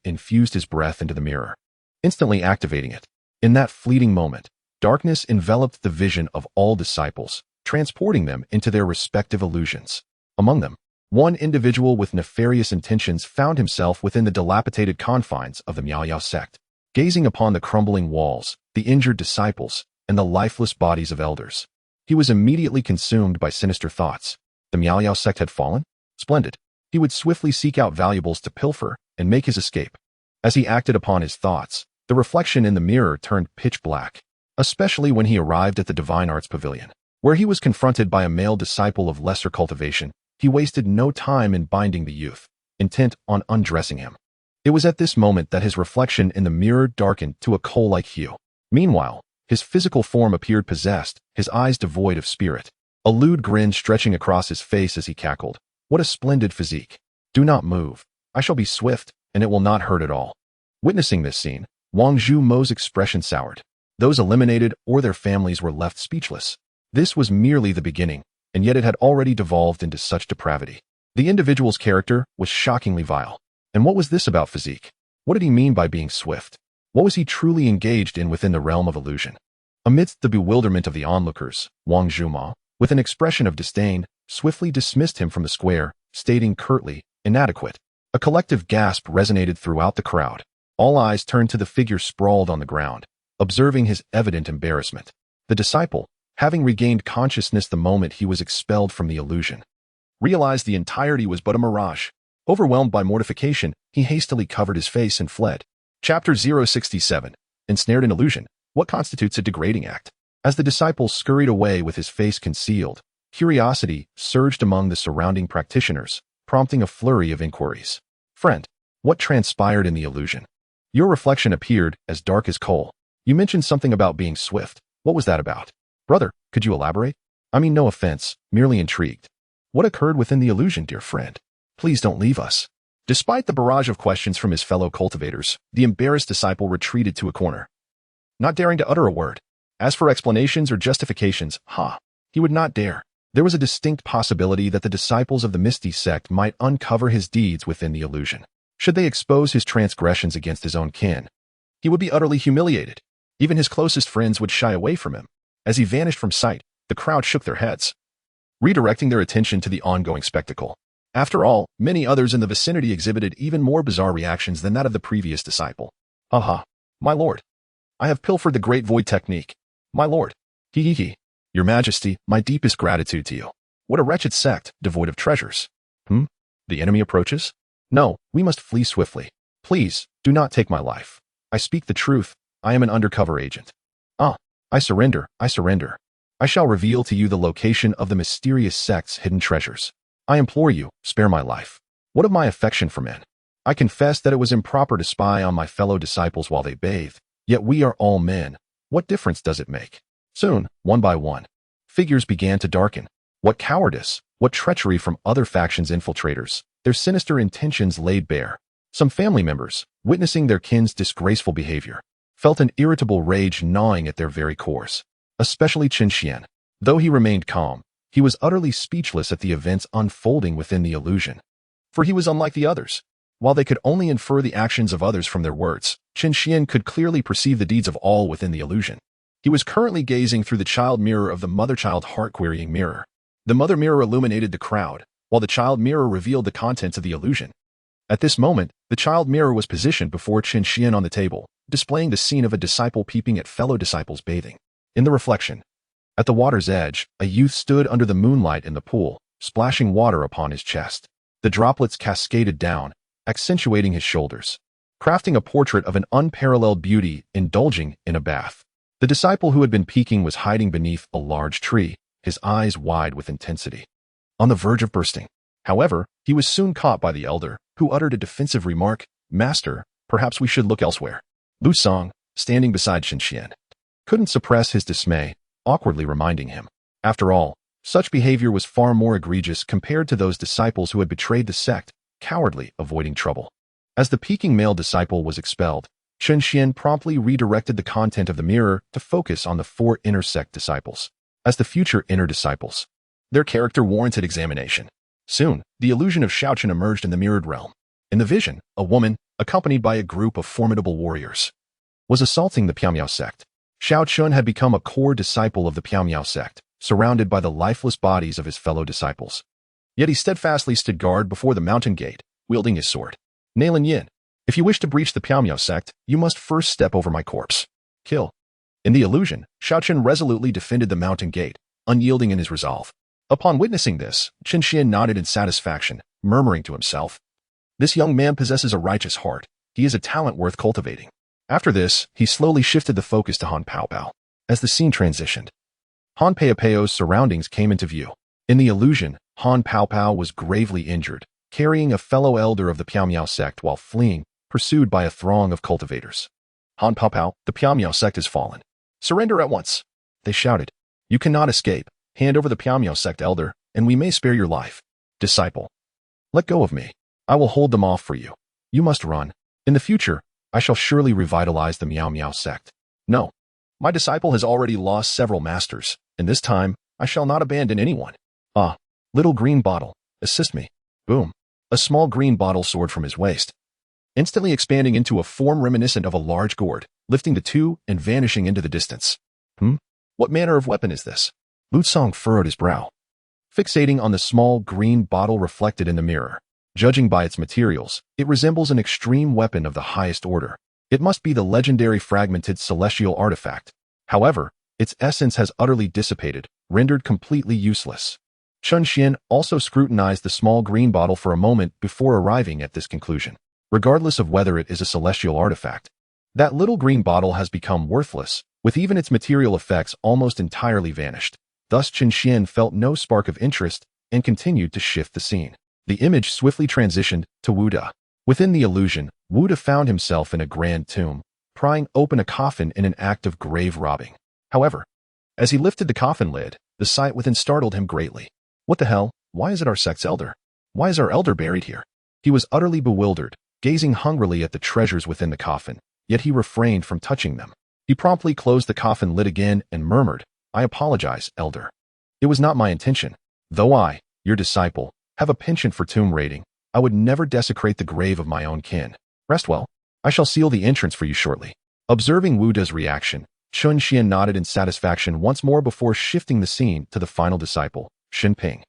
infused his breath into the mirror, instantly activating it. In that fleeting moment, darkness enveloped the vision of all disciples, transporting them into their respective illusions. Among them, one individual with nefarious intentions found himself within the dilapidated confines of the Miao sect, gazing upon the crumbling walls, the injured disciples, and the lifeless bodies of elders. He was immediately consumed by sinister thoughts. The Miao sect had fallen? Splendid. He would swiftly seek out valuables to pilfer and make his escape. As he acted upon his thoughts, the reflection in the mirror turned pitch black, especially when he arrived at the Divine Arts Pavilion, where he was confronted by a male disciple of lesser cultivation. He wasted no time in binding the youth, intent on undressing him. It was at this moment that his reflection in the mirror darkened to a coal-like hue. Meanwhile, his physical form appeared possessed, his eyes devoid of spirit, a lewd grin stretching across his face as he cackled. "What a splendid physique. Do not move. I shall be swift, and it will not hurt at all." Witnessing this scene, Wang Zhumo's expression soured. Those eliminated or their families were left speechless. This was merely the beginning, and yet it had already devolved into such depravity. The individual's character was shockingly vile. And what was this about physique? What did he mean by being swift? What was he truly engaged in within the realm of illusion? Amidst the bewilderment of the onlookers, Wang Zhuma, with an expression of disdain, swiftly dismissed him from the square, stating curtly, "Inadequate." A collective gasp resonated throughout the crowd. All eyes turned to the figure sprawled on the ground, observing his evident embarrassment. The disciple, having regained consciousness the moment he was expelled from the illusion, realized the entirety was but a mirage. Overwhelmed by mortification, he hastily covered his face and fled. Chapter 067. Ensnared in Illusion. What constitutes a degrading act? As the disciple scurried away with his face concealed, curiosity surged among the surrounding practitioners, prompting a flurry of inquiries. "Friend, what transpired in the illusion? Your reflection appeared as dark as coal. You mentioned something about being swift. What was that about? Brother, could you elaborate? I mean no offense, merely intrigued. What occurred within the illusion, dear friend? Please don't leave us." Despite the barrage of questions from his fellow cultivators, the embarrassed disciple retreated to a corner, not daring to utter a word. As for explanations or justifications, he would not dare. There was a distinct possibility that the disciples of the Misty Sect might uncover his deeds within the illusion. Should they expose his transgressions against his own kin, he would be utterly humiliated. Even his closest friends would shy away from him. As he vanished from sight, the crowd shook their heads, redirecting their attention to the ongoing spectacle. After all, many others in the vicinity exhibited even more bizarre reactions than that of the previous disciple. My lord. I have pilfered the great void technique. My lord. Your Majesty, my deepest gratitude to you. What a wretched sect, devoid of treasures. The enemy approaches? No, we must flee swiftly. Please, do not take my life. I speak the truth. I am an undercover agent. I surrender. I shall reveal to you the location of the mysterious sect's hidden treasures. I implore you, spare my life. What of my affection for men? I confess that it was improper to spy on my fellow disciples while they bathe, yet we are all men. What difference does it make? Soon, one by one, figures began to darken. What cowardice, what treachery from other factions' infiltrators, their sinister intentions laid bare. Some family members, witnessing their kin's disgraceful behavior, felt an irritable rage gnawing at their very cores. Especially Chen Xuan. Though he remained calm, he was utterly speechless at the events unfolding within the illusion. For he was unlike the others. While they could only infer the actions of others from their words, Chen Xuan could clearly perceive the deeds of all within the illusion. He was currently gazing through the child mirror of the mother-child heart-querying mirror. The mother mirror illuminated the crowd, while the child mirror revealed the contents of the illusion. At this moment, the child mirror was positioned before Chen Xuan on the table, displaying the scene of a disciple peeping at fellow disciples bathing. In the reflection, at the water's edge, a youth stood under the moonlight in the pool, splashing water upon his chest. The droplets cascaded down, accentuating his shoulders, crafting a portrait of an unparalleled beauty indulging in a bath. The disciple who had been peeking was hiding beneath a large tree, his eyes wide with intensity, on the verge of bursting. However, he was soon caught by the elder, who uttered a defensive remark, "Master, perhaps we should look elsewhere." Lu Song, standing beside Chen Xuan, couldn't suppress his dismay, awkwardly reminding him. After all, such behavior was far more egregious compared to those disciples who had betrayed the sect, cowardly avoiding trouble. As the peeking male disciple was expelled, Chen Xuan promptly redirected the content of the mirror to focus on the 4 inner sect disciples. As the future inner disciples, their character warranted examination. Soon, the illusion of Xiaochen emerged in the mirrored realm. In the vision, a woman, accompanied by a group of formidable warriors, was assaulting the Piamiao sect. Xiaochen had become a core disciple of the Piamiao sect, surrounded by the lifeless bodies of his fellow disciples. Yet he steadfastly stood guard before the mountain gate, wielding his sword. "Nailin Yin, if you wish to breach the Piamiao sect, you must first step over my corpse. Kill." In the illusion, Xiaochen resolutely defended the mountain gate, unyielding in his resolve. Upon witnessing this, Chen Xuan nodded in satisfaction, murmuring to himself, "This young man possesses a righteous heart. He is a talent worth cultivating." After this, he slowly shifted the focus to Han Paopao. As the scene transitioned, Han Paopao's surroundings came into view. In the illusion, Han Paopao was gravely injured, carrying a fellow elder of the Piamiao sect while fleeing, pursued by a throng of cultivators. "Han Paopao, the Piamiao sect has fallen. Surrender at once," they shouted. "You cannot escape. Hand over the Piamiao sect elder, and we may spare your life." "Disciple, let go of me. I will hold them off for you. You must run. In the future, I shall surely revitalize the Miao Miao sect." "No. My disciple has already lost several masters, and this time, I shall not abandon anyone." "Ah, little green bottle, assist me." Boom. A small green bottle soared from his waist, instantly expanding into a form reminiscent of a large gourd, lifting to 2 and vanishing into the distance. What manner of weapon is this?" Lu Song furrowed his brow, fixating on the small green bottle reflected in the mirror. Judging by its materials, it resembles an extreme weapon of the highest order. It must be the legendary fragmented celestial artifact. However, its essence has utterly dissipated, rendered completely useless. Chen Xuan also scrutinized the small green bottle for a moment before arriving at this conclusion. Regardless of whether it is a celestial artifact, that little green bottle has become worthless, with even its material effects almost entirely vanished. Thus Chen Xuan felt no spark of interest and continued to shift the scene. The image swiftly transitioned to Wu De. Within the illusion, Wu De found himself in a grand tomb, prying open a coffin in an act of grave robbing. However, as he lifted the coffin lid, the sight within startled him greatly. "What the hell? Why is it our sect's elder? Why is our elder buried here?" He was utterly bewildered, gazing hungrily at the treasures within the coffin, yet he refrained from touching them. He promptly closed the coffin lid again and murmured, "I apologize, elder. It was not my intention. Though I, your disciple, have a penchant for tomb raiding, I would never desecrate the grave of my own kin. Rest well. I shall seal the entrance for you shortly." Observing Wu De's reaction, Chen Xuan nodded in satisfaction once more before shifting the scene to the final disciple, Shen Ping.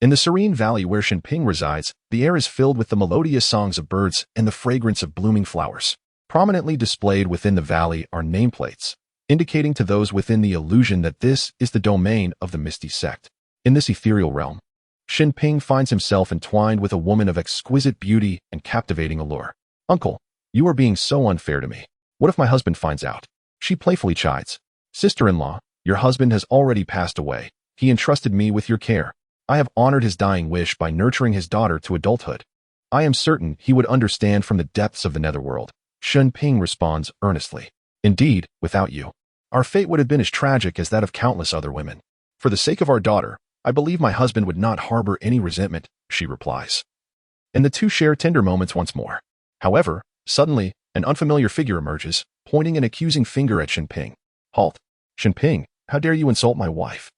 In the serene valley where Shen Ping resides, the air is filled with the melodious songs of birds and the fragrance of blooming flowers. Prominently displayed within the valley are nameplates, indicating to those within the illusion that this is the domain of the Misty Sect. In this ethereal realm, Shen Ping finds himself entwined with a woman of exquisite beauty and captivating allure. "Uncle, you are being so unfair to me. What if my husband finds out?" She playfully chides. "Sister-in-law, your husband has already passed away. He entrusted me with your care. I have honored his dying wish by nurturing his daughter to adulthood. I am certain he would understand from the depths of the netherworld. Shen Ping responds earnestly. Indeed, without you, our fate would have been as tragic as that of countless other women. For the sake of our daughter, I believe my husband would not harbor any resentment, she replies. And the two share tender moments once more. However, suddenly, an unfamiliar figure emerges, pointing an accusing finger at Shen Ping. Halt. Shen Ping, how dare you insult my wife?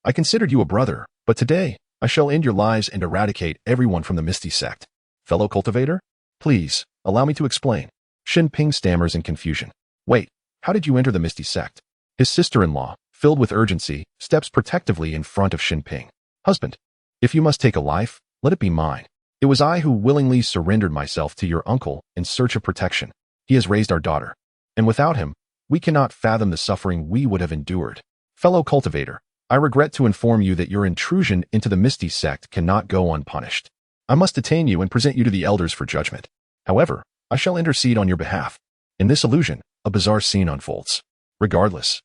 I considered you a brother, but today, I shall end your lives and eradicate everyone from the Misty Sect. Fellow cultivator? Please, allow me to explain. Shen Ping stammers in confusion. Wait, how did you enter the Misty Sect? His sister-in-law, filled with urgency, steps protectively in front of Shen Ping. Husband, if you must take a life, let it be mine. It was I who willingly surrendered myself to your uncle in search of protection. He has raised our daughter, and without him, we cannot fathom the suffering we would have endured. Fellow cultivator, I regret to inform you that your intrusion into the Misty Sect cannot go unpunished. I must detain you and present you to the elders for judgment. However, I shall intercede on your behalf. In this illusion, a bizarre scene unfolds. Regardless,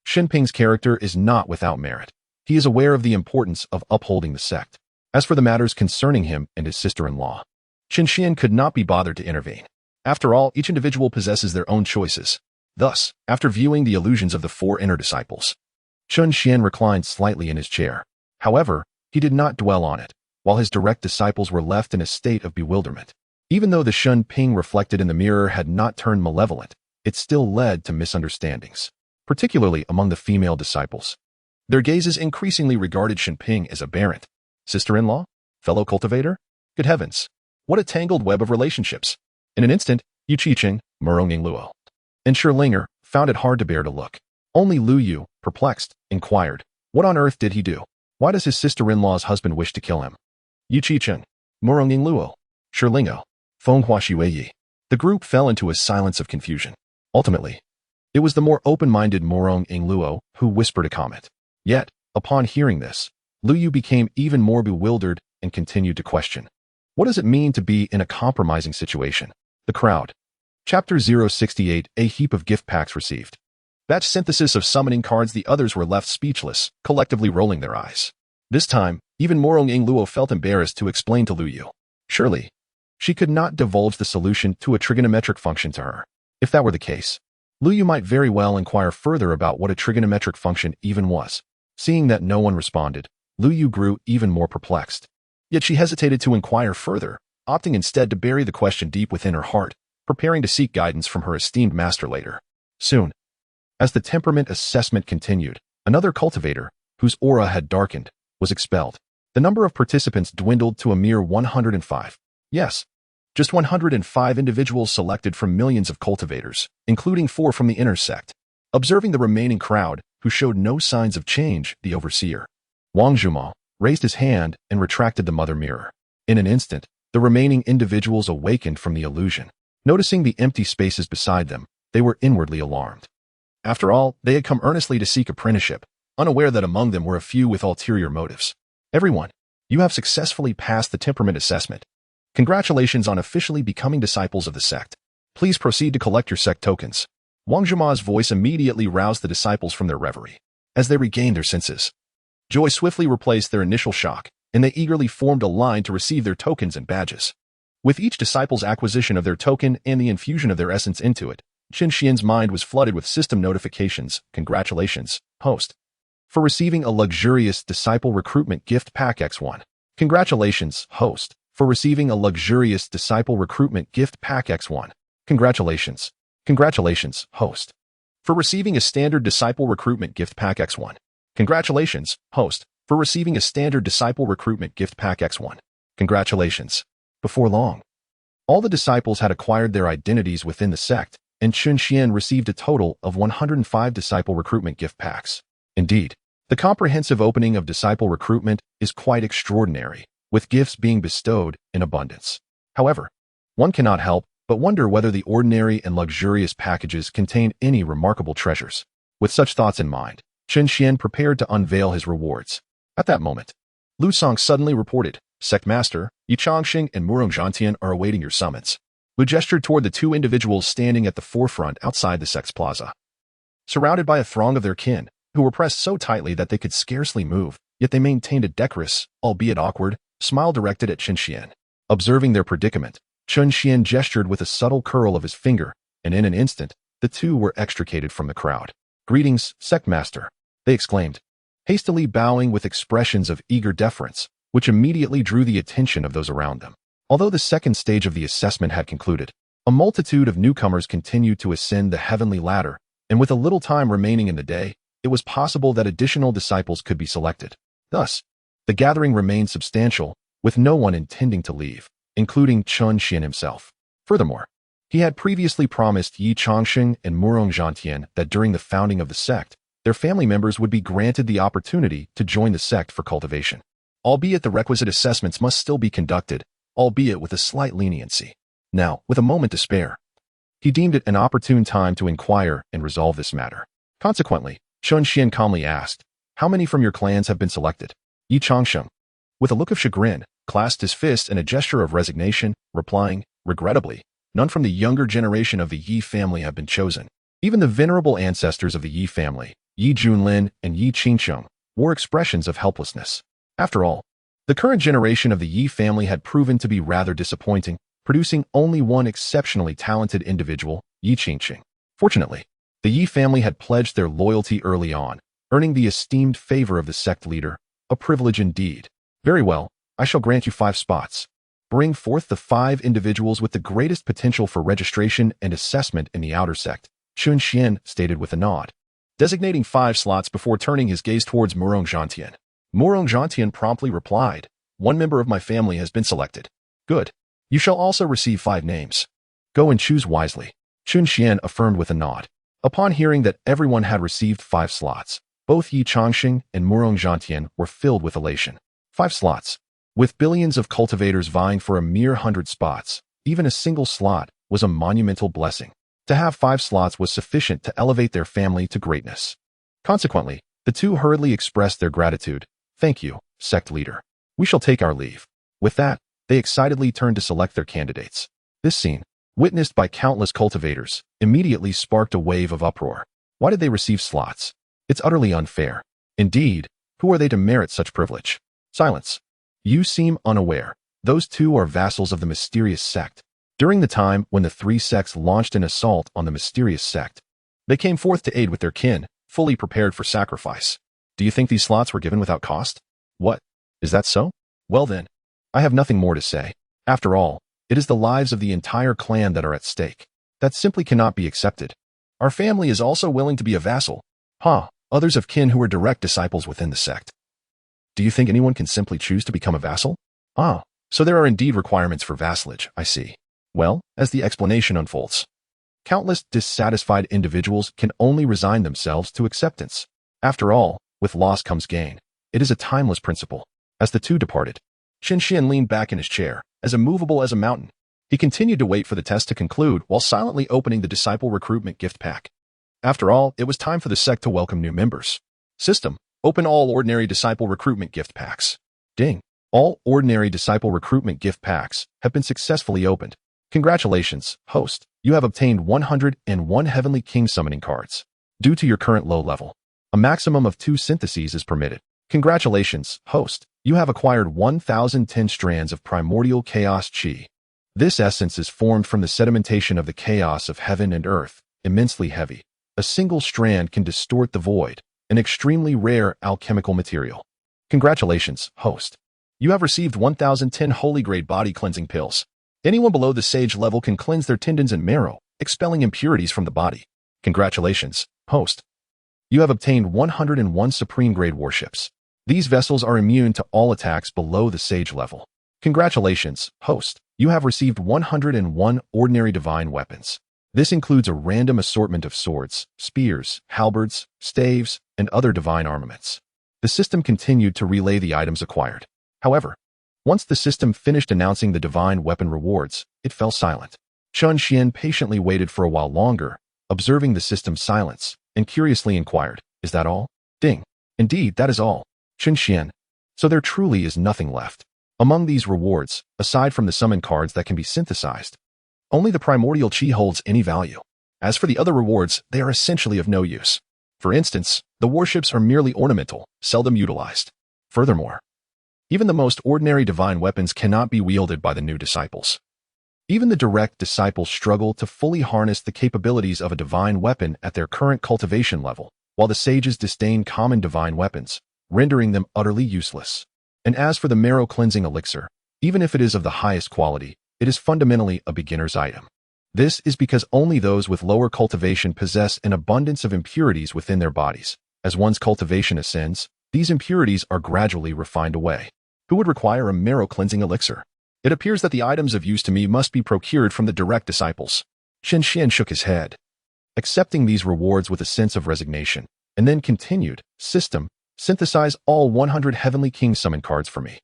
Shen Ping's character is not without merit. He is aware of the importance of upholding the sect. As for the matters concerning him and his sister-in-law, Chen Xuan could not be bothered to intervene. After all, each individual possesses their own choices. Thus, after viewing the illusions of the four inner disciples, Chen Xuan reclined slightly in his chair. However, he did not dwell on it, while his direct disciples were left in a state of bewilderment. Even though the Shen Ping reflected in the mirror had not turned malevolent, it still led to misunderstandings, particularly among the female disciples. Their gazes increasingly regarded Shen Ping as aberrant. Sister-in-law? Fellow cultivator? Good heavens! What a tangled web of relationships! In an instant, Yu Qiqing, Murong Luo, and Sherlinger found it hard to bear to look. Only Lu Yu, perplexed, inquired, what on earth did he do? Why does his sister-in-law's husband wish to kill him? Yu Qiqing, Murong Luo, Sherlingo, Feng Huaxuiyi. The group fell into a silence of confusion. Ultimately, it was the more open-minded Murong Luo who whispered a comment. Yet, upon hearing this, Lu Yu became even more bewildered and continued to question. What does it mean to be in a compromising situation? The crowd. Chapter 068, A heap of gift packs received. Batch synthesis of summoning cards. The others were left speechless, collectively rolling their eyes. This time, even Murong Luo felt embarrassed to explain to Lu Yu. Surely, she could not divulge the solution to a trigonometric function to her. If that were the case, Lu Yu might very well inquire further about what a trigonometric function even was. Seeing that no one responded, Lu Yu grew even more perplexed. Yet she hesitated to inquire further, opting instead to bury the question deep within her heart, preparing to seek guidance from her esteemed master later. Soon, as the temperament assessment continued, another cultivator, whose aura had darkened, was expelled. The number of participants dwindled to a mere 105. Yes, just 105 individuals selected from millions of cultivators, including 4 from the inner sect. Observing the remaining crowd, who showed no signs of change, the overseer, Wang Zhuma, raised his hand and retracted the mother mirror. In an instant, the remaining individuals awakened from the illusion. Noticing the empty spaces beside them, they were inwardly alarmed. After all, they had come earnestly to seek apprenticeship, unaware that among them were a few with ulterior motives. Everyone, you have successfully passed the temperament assessment. Congratulations on officially becoming disciples of the sect. Please proceed to collect your sect tokens. Wang Zhima's voice immediately roused the disciples from their reverie. As they regained their senses, joy swiftly replaced their initial shock, and they eagerly formed a line to receive their tokens and badges. With each disciple's acquisition of their token and the infusion of their essence into it, Chen Xian's mind was flooded with system notifications. Congratulations, host, for receiving a luxurious disciple recruitment gift pack X1. Congratulations, host, for receiving a luxurious disciple recruitment gift pack X1. Congratulations. Congratulations, host, for receiving a standard disciple recruitment gift pack X1. Congratulations, host, for receiving a standard disciple recruitment gift pack X1. Congratulations. Before long, all the disciples had acquired their identities within the sect, and Chen Xian received a total of 105 disciple recruitment gift packs. Indeed, the comprehensive opening of disciple recruitment is quite extraordinary, with gifts being bestowed in abundance. However, one cannot help but wonder whether the ordinary and luxurious packages contain any remarkable treasures. With such thoughts in mind, Chen Xian prepared to unveil his rewards. At that moment, Lu Song suddenly reported, Sect Master, Yi Changxing and Murong Zhantian are awaiting your summons. Lu gestured toward the 2 individuals standing at the forefront outside the sect's plaza. Surrounded by a throng of their kin, who were pressed so tightly that they could scarcely move, yet they maintained a decorous, albeit awkward, smile directed at Chen Xian. Observing their predicament, Chen Xuan gestured with a subtle curl of his finger, and in an instant, the two were extricated from the crowd. "Greetings, Sect Master," they exclaimed, hastily bowing with expressions of eager deference, which immediately drew the attention of those around them. Although the second stage of the assessment had concluded, a multitude of newcomers continued to ascend the heavenly ladder, and with a little time remaining in the day, it was possible that additional disciples could be selected. Thus, the gathering remained substantial, with no one intending to leave, including Chen Xuan himself. Furthermore, he had previously promised Yi Changsheng and Murong Zhantian that during the founding of the sect, their family members would be granted the opportunity to join the sect for cultivation. Albeit the requisite assessments must still be conducted, albeit with a slight leniency. Now, with a moment to spare, he deemed it an opportune time to inquire and resolve this matter. Consequently, Chen Xuan calmly asked, "How many from your clans have been selected?" Yi Changsheng, with a look of chagrin, clasped his fist in a gesture of resignation, replying, "Regrettably, none from the younger generation of the Yi family have been chosen." Even the venerable ancestors of the Yi family, Yi Junlin and Yi Qingsheng, wore expressions of helplessness. After all, the current generation of the Yi family had proven to be rather disappointing, producing only one exceptionally talented individual, Yi Qingsheng. Fortunately, the Yi family had pledged their loyalty early on, earning the esteemed favor of the sect leader, a privilege indeed. "Very well, I shall grant you 5 spots. Bring forth the 5 individuals with the greatest potential for registration and assessment in the outer sect," Chen Xuan stated with a nod, designating 5 slots before turning his gaze towards Murong Zhantian. Murong Zhantian promptly replied, "One member of my family has been selected." "Good. You shall also receive 5 names. Go and choose wisely," Chen Xuan affirmed with a nod. Upon hearing that everyone had received 5 slots, both Yi Changsheng and Murong Zhantian were filled with elation. 5 slots. With billions of cultivators vying for a mere 100 spots, even a single slot was a monumental blessing. To have 5 slots was sufficient to elevate their family to greatness. Consequently, the two hurriedly expressed their gratitude. "Thank you, sect leader. We shall take our leave." With that, they excitedly turned to select their candidates. This scene, witnessed by countless cultivators, immediately sparked a wave of uproar. Why did they receive slots? It's utterly unfair. Indeed, who are they to merit such privilege? Silence. You seem unaware. Those two are vassals of the mysterious sect. During the time when the 3 sects launched an assault on the mysterious sect, they came forth to aid with their kin, fully prepared for sacrifice. Do you think these slots were given without cost? What? Is that so? Well then, I have nothing more to say. After all, it is the lives of the entire clan that are at stake. That simply cannot be accepted. Our family is also willing to be a vassal. Others of kin who are direct disciples within the sect. Do you think anyone can simply choose to become a vassal? So there are indeed requirements for vassalage, I see. Well, as the explanation unfolds, countless dissatisfied individuals can only resign themselves to acceptance. After all, with loss comes gain. It is a timeless principle. As the two departed, Chen Xuan leaned back in his chair, as immovable as a mountain. He continued to wait for the test to conclude while silently opening the disciple recruitment gift pack. After all, it was time for the sect to welcome new members. System: open all ordinary disciple recruitment gift packs. Ding. All ordinary disciple recruitment gift packs have been successfully opened. Congratulations, host. You have obtained 101 Heavenly King summoning cards. Due to your current low level, a maximum of 2 syntheses is permitted. Congratulations, host. You have acquired 1010 strands of primordial chaos chi. This essence is formed from the sedimentation of the chaos of heaven and earth, immensely heavy. A single strand can distort the void, an extremely rare alchemical material. Congratulations, host. You have received 1010 holy grade body cleansing pills. Anyone below the sage level can cleanse their tendons and marrow, expelling impurities from the body. Congratulations, host. You have obtained 101 supreme grade warships. These vessels are immune to all attacks below the sage level. Congratulations, host. You have received 101 ordinary divine weapons. This includes a random assortment of swords, spears, halberds, staves, and other divine armaments. The system continued to relay the items acquired. However, once the system finished announcing the divine weapon rewards, it fell silent. Chen Xuan patiently waited for a while longer, observing the system's silence, and curiously inquired, "Is that all?" Ding. Indeed, that is all. Chen Xuan. So there truly is nothing left. Among these rewards, aside from the summon cards that can be synthesized, only the primordial chi holds any value. As for the other rewards, they are essentially of no use. For instance, the warships are merely ornamental, seldom utilized. Furthermore, Even the most ordinary divine weapons cannot be wielded by the new disciples. Even the direct disciples struggle to fully harness the capabilities of a divine weapon at their current cultivation level, while the sages disdain common divine weapons, rendering them utterly useless. And as for the marrow-cleansing elixir, even if it is of the highest quality, it is fundamentally a beginner's item. This is because only those with lower cultivation possess an abundance of impurities within their bodies. As one's cultivation ascends, these impurities are gradually refined away. Who would require a marrow-cleansing elixir? It appears that the items of use to me must be procured from the direct disciples. Chen Xuan shook his head, accepting these rewards with a sense of resignation, and then continued, System, synthesize all 100 Heavenly King summon cards for me.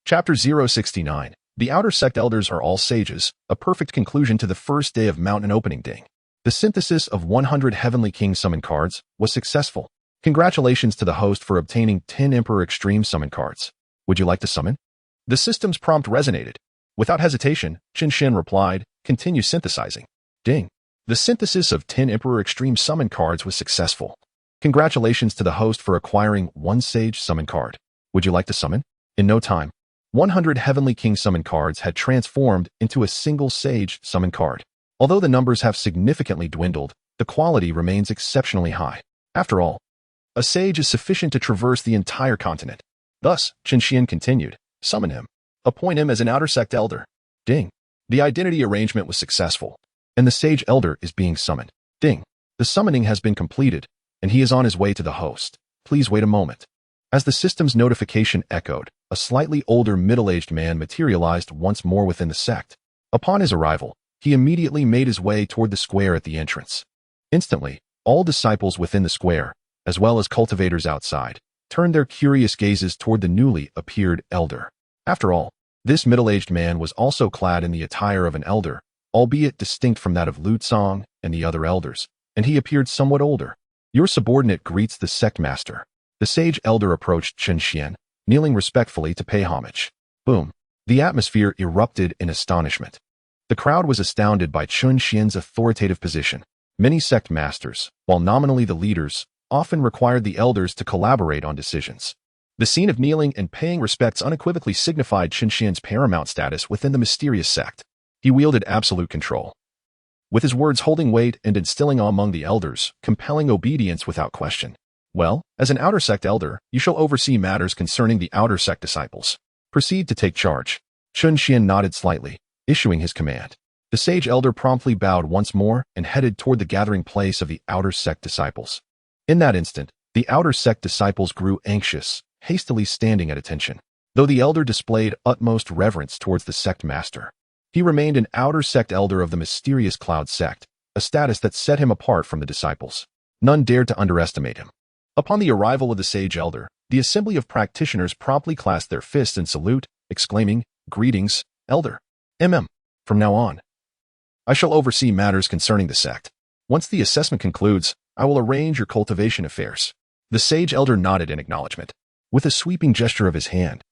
Chapter 069. The Outer Sect Elders are all sages, a perfect conclusion to the first day of Mountain Opening Ding. The synthesis of 100 Heavenly King summon cards was successful. Congratulations to the host for obtaining 10 Emperor Extreme summon cards. Would you like to summon? The system's prompt resonated. Without hesitation, Chen Xuan replied, continue synthesizing. Ding. The synthesis of 10 Emperor Extreme summon cards was successful. Congratulations to the host for acquiring 1 Sage summon card. Would you like to summon? In no time, 100 Heavenly King summon cards had transformed into a single Sage summon card. Although the numbers have significantly dwindled, the quality remains exceptionally high. After all, a Sage is sufficient to traverse the entire continent. Thus, Chen Xuan continued, summon him. Appoint him as an Outer Sect Elder. Ding. The identity arrangement was successful, and the Sage Elder is being summoned. Ding. The summoning has been completed, and he is on his way to the host. Please wait a moment. As the system's notification echoed, a slightly older middle-aged man materialized once more within the sect. Upon his arrival, he immediately made his way toward the square at the entrance. Instantly, all disciples within the square, as well as cultivators outside, turned their curious gazes toward the newly appeared elder. After all, this middle-aged man was also clad in the attire of an elder, albeit distinct from that of Lu Song and the other elders, and he appeared somewhat older. Your subordinate greets the sect master. The sage elder approached Chen Xuan, kneeling respectfully to pay homage. Boom. The atmosphere erupted in astonishment. The crowd was astounded by Chen Xuan's authoritative position. Many sect masters, while nominally the leaders, often required the elders to collaborate on decisions. The scene of kneeling and paying respects unequivocally signified Chen Xuan's paramount status within the mysterious sect. He wielded absolute control, with his words holding weight and instilling awe among the elders, compelling obedience without question. Well, as an Outer Sect Elder, you shall oversee matters concerning the Outer Sect disciples. Proceed to take charge. Chen Xuan nodded slightly, issuing his command. The Sage Elder promptly bowed once more and headed toward the gathering place of the Outer Sect disciples. In that instant, the Outer Sect disciples grew anxious, hastily standing at attention. Though the Elder displayed utmost reverence towards the sect master, he remained an Outer Sect Elder of the mysterious Cloud Sect, a status that set him apart from the disciples. None dared to underestimate him. Upon the arrival of the Sage Elder, the assembly of practitioners promptly clasped their fists in salute, exclaiming, Greetings, Elder. From now on, I shall oversee matters concerning the sect. Once the assessment concludes, I will arrange your cultivation affairs. The Sage Elder nodded in acknowledgement. With a sweeping gesture of his hand,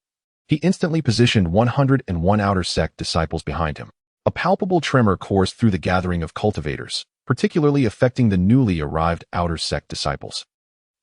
he instantly positioned 101 Outer Sect disciples behind him. A palpable tremor coursed through the gathering of cultivators, particularly affecting the newly arrived Outer Sect disciples,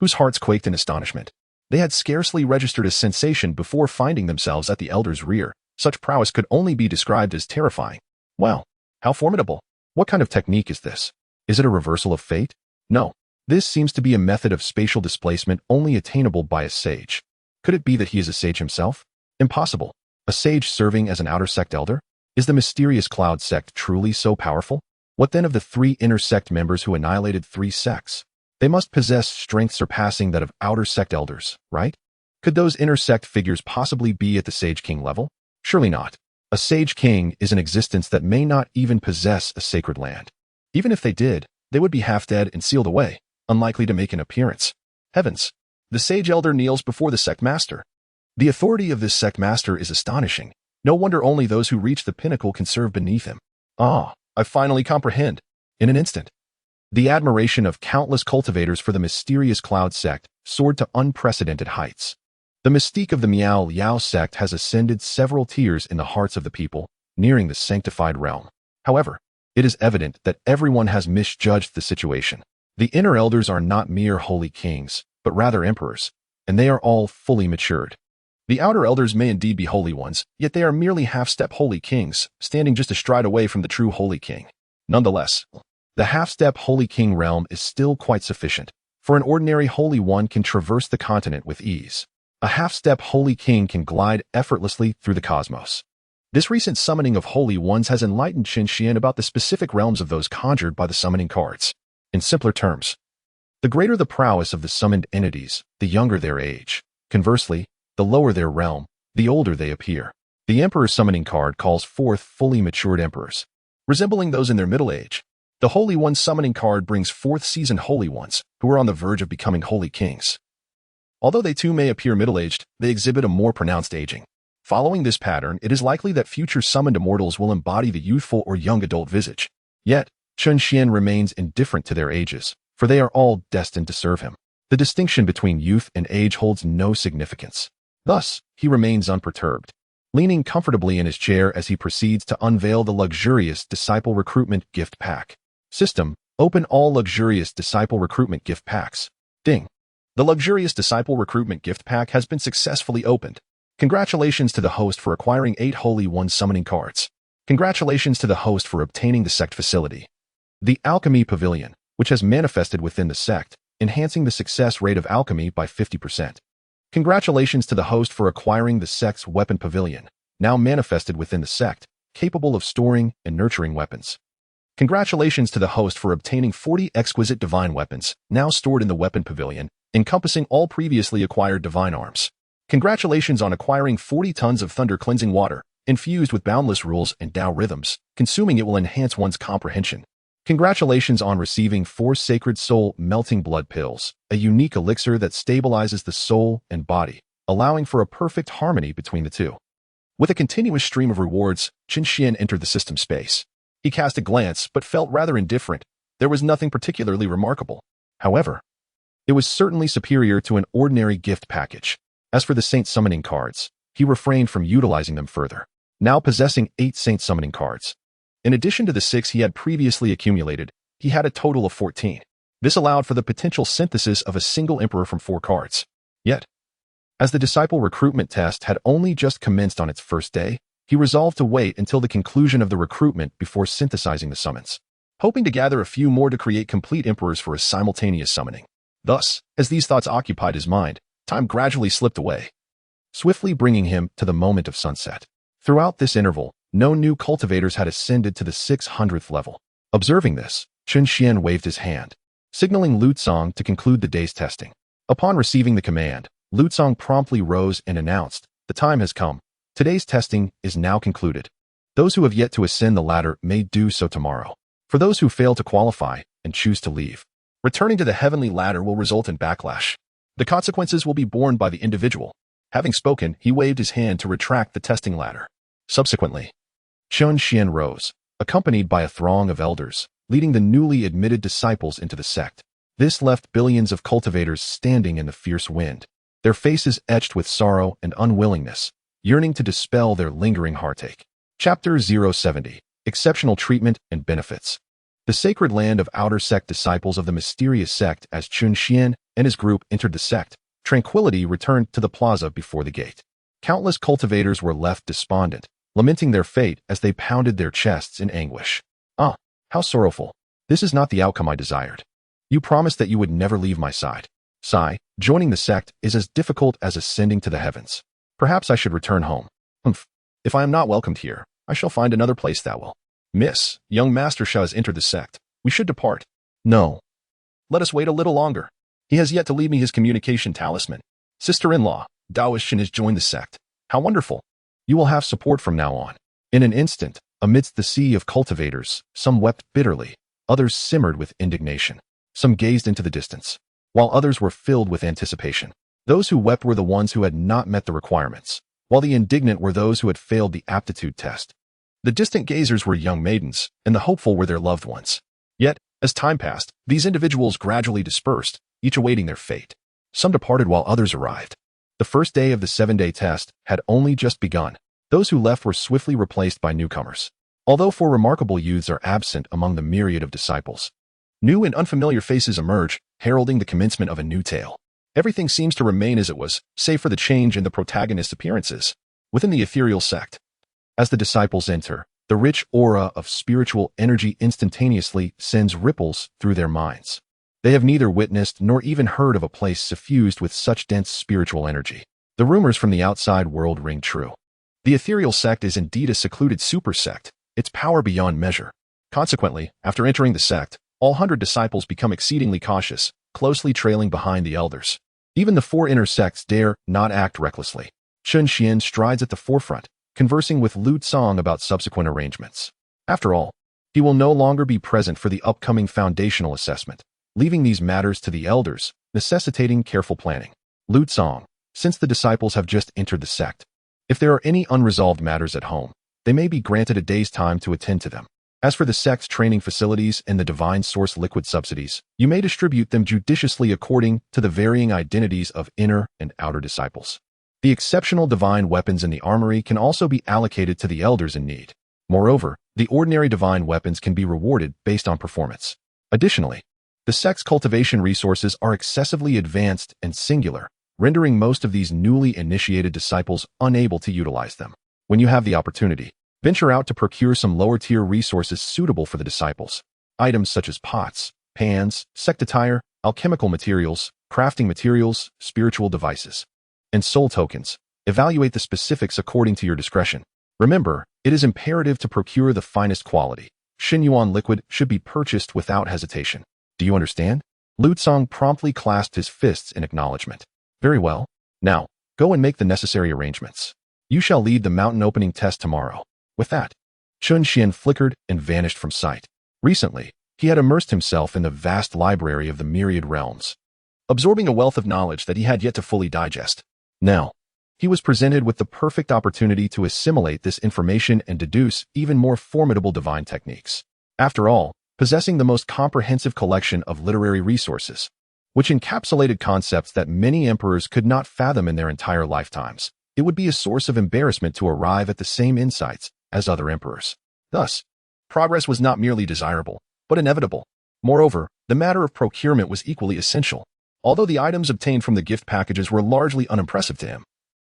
whose hearts quaked in astonishment. They had scarcely registered a sensation before finding themselves at the Elder's rear. Such prowess could only be described as terrifying. Wow, how formidable! What kind of technique is this? Is it a reversal of fate? No. This seems to be a method of spatial displacement only attainable by a sage. Could it be that he is a sage himself? Impossible. A sage serving as an Outer Sect Elder? Is the mysterious Cloud Sect truly so powerful? What then of the 3 inner sect members who annihilated 3 sects? They must possess strength surpassing that of Outer Sect Elders, right? Could those inner sect figures possibly be at the Sage King level? Surely not. A Sage King is an existence that may not even possess a sacred land. Even if they did, they would be half dead and sealed away, unlikely to make an appearance. Heavens! The Sage Elder kneels before the sect master. The authority of this sect master is astonishing. No wonder only those who reach the pinnacle can serve beneath him. Ah, I finally comprehend. In an instant, the admiration of countless cultivators for the mysterious Cloud Sect soared to unprecedented heights. The mystique of the Miao Liao sect has ascended several tiers in the hearts of the people, nearing the sanctified realm. However, it is evident that everyone has misjudged the situation. The inner elders are not mere holy kings, but rather emperors, and they are all fully matured. The outer elders may indeed be holy ones, yet they are merely half-step holy kings, standing just a stride away from the true holy king. Nonetheless, the half-step holy king realm is still quite sufficient, for an ordinary holy one can traverse the continent with ease. A half-step holy king can glide effortlessly through the cosmos. This recent summoning of holy ones has enlightened Chen Xuan about the specific realms of those conjured by the summoning cards. In simpler terms, the greater the prowess of the summoned entities, the younger their age. Conversely, the lower their realm, the older they appear. The Emperor's summoning card calls forth fully matured emperors, resembling those in their middle age. The Holy One's summoning card brings forth seasoned holy ones, who are on the verge of becoming holy kings. Although they too may appear middle-aged, they exhibit a more pronounced aging. Following this pattern, it is likely that future summoned immortals will embody the youthful or young adult visage. Yet, Chen Xuan remains indifferent to their ages, for they are all destined to serve him. The distinction between youth and age holds no significance. Thus, he remains unperturbed, leaning comfortably in his chair as he proceeds to unveil the luxurious Disciple Recruitment Gift Pack. System: open all luxurious Disciple Recruitment Gift Packs. Ding. The luxurious Disciple Recruitment Gift Pack has been successfully opened. Congratulations to the host for acquiring 8 Holy One summoning cards. Congratulations to the host for obtaining the sect facility. The Alchemy Pavilion, which has manifested within the sect, enhancing the success rate of alchemy by 50%. Congratulations to the host for acquiring the sect's weapon pavilion, now manifested within the sect, capable of storing and nurturing weapons. Congratulations to the host for obtaining 40 exquisite divine weapons, now stored in the weapon pavilion, encompassing all previously acquired divine arms. Congratulations on acquiring 40 tons of thunder cleansing water, infused with boundless rules and Tao rhythms. Consuming it will enhance one's comprehension. Congratulations on receiving 4 sacred soul melting blood pills, a unique elixir that stabilizes the soul and body, allowing for a perfect harmony between the two. With a continuous stream of rewards, Chen Xuan entered the system space. He cast a glance but felt rather indifferent. There was nothing particularly remarkable. However, it was certainly superior to an ordinary gift package. As for the Saint summoning cards, he refrained from utilizing them further, now possessing 8 Saint summoning cards. In addition to the 6 he had previously accumulated, he had a total of 14. This allowed for the potential synthesis of a single emperor from 4 cards. Yet, as the disciple recruitment test had only just commenced on its first day, he resolved to wait until the conclusion of the recruitment before synthesizing the summons, hoping to gather a few more to create complete emperors for a simultaneous summoning. Thus, as these thoughts occupied his mind, time gradually slipped away, swiftly bringing him to the moment of sunset. Throughout this interval, no new cultivators had ascended to the 600th level. Observing this, Chen Xuan waved his hand, signaling Lutsong to conclude the day's testing. Upon receiving the command, Lutsong promptly rose and announced, "The time has come. Today's testing is now concluded. Those who have yet to ascend the ladder may do so tomorrow. For those who fail to qualify and choose to leave, returning to the heavenly ladder will result in backlash. The consequences will be borne by the individual." Having spoken, he waved his hand to retract the testing ladder. Subsequently, Chen Xuan rose, accompanied by a throng of elders, leading the newly admitted disciples into the sect. This left billions of cultivators standing in the fierce wind, their faces etched with sorrow and unwillingness, yearning to dispel their lingering heartache. Chapter 070: Exceptional Treatment and Benefits. The sacred land of outer sect disciples of the mysterious sect. As Chen Xuan and his group entered the sect, tranquility returned to the plaza before the gate. Countless cultivators were left despondent, lamenting their fate as they pounded their chests in anguish. "Ah, how sorrowful. This is not the outcome I desired. You promised that you would never leave my side. Sigh, joining the sect is as difficult as ascending to the heavens. Perhaps I should return home. Humph. If I am not welcomed here, I shall find another place that will. Miss, young Master Sha has entered the sect. We should depart." "No. Let us wait a little longer. He has yet to leave me his communication talisman. Sister-in-law, Daoist Shin has joined the sect. How wonderful. You will have support from now on." In an instant, amidst the sea of cultivators, some wept bitterly, others simmered with indignation. Some gazed into the distance, while others were filled with anticipation. Those who wept were the ones who had not met the requirements, while the indignant were those who had failed the aptitude test. The distant gazers were young maidens, and the hopeful were their loved ones. Yet, as time passed, these individuals gradually dispersed, each awaiting their fate. Some departed while others arrived. The first day of the 7-day test had only just begun. Those who left were swiftly replaced by newcomers. Although 4 remarkable youths are absent among the myriad of disciples, new and unfamiliar faces emerge, heralding the commencement of a new tale. Everything seems to remain as it was, save for the change in the protagonist's appearances. Within the ethereal sect, as the disciples enter, the rich aura of spiritual energy instantaneously sends ripples through their minds. They have neither witnessed nor even heard of a place suffused with such dense spiritual energy. The rumors from the outside world ring true. The ethereal sect is indeed a secluded super sect, its power beyond measure. Consequently, after entering the sect, all 100 disciples become exceedingly cautious, closely trailing behind the elders. Even the 4 inner sects dare not act recklessly. Chen Xuan strides at the forefront, conversing with Lu Tsang about subsequent arrangements. After all, he will no longer be present for the upcoming foundational assessment, leaving these matters to the elders, necessitating careful planning. Lu Tsang, since the disciples have just entered the sect, if there are any unresolved matters at home, they may be granted a day's time to attend to them. As for the sect's training facilities and the divine source liquid subsidies, you may distribute them judiciously according to the varying identities of inner and outer disciples. The exceptional divine weapons in the armory can also be allocated to the elders in need. Moreover, the ordinary divine weapons can be rewarded based on performance. Additionally, the sect's cultivation resources are excessively advanced and singular, rendering most of these newly initiated disciples unable to utilize them. When you have the opportunity, venture out to procure some lower-tier resources suitable for the disciples. Items such as pots, pans, sect attire, alchemical materials, crafting materials, spiritual devices, and soul tokens. Evaluate the specifics according to your discretion. Remember, it is imperative to procure the finest quality. Xinyuan liquid should be purchased without hesitation. Do you understand? Lu Tsang promptly clasped his fists in acknowledgement. Very well. Now, go and make the necessary arrangements. You shall lead the mountain opening test tomorrow. With that, Chen Xuan flickered and vanished from sight. Recently, he had immersed himself in the vast library of the myriad realms, absorbing a wealth of knowledge that he had yet to fully digest. Now, he was presented with the perfect opportunity to assimilate this information and deduce even more formidable divine techniques. After all, possessing the most comprehensive collection of literary resources, which encapsulated concepts that many emperors could not fathom in their entire lifetimes, it would be a source of embarrassment to arrive at the same insights as other emperors. Thus, progress was not merely desirable, but inevitable. Moreover, the matter of procurement was equally essential. Although the items obtained from the gift packages were largely unimpressive to him,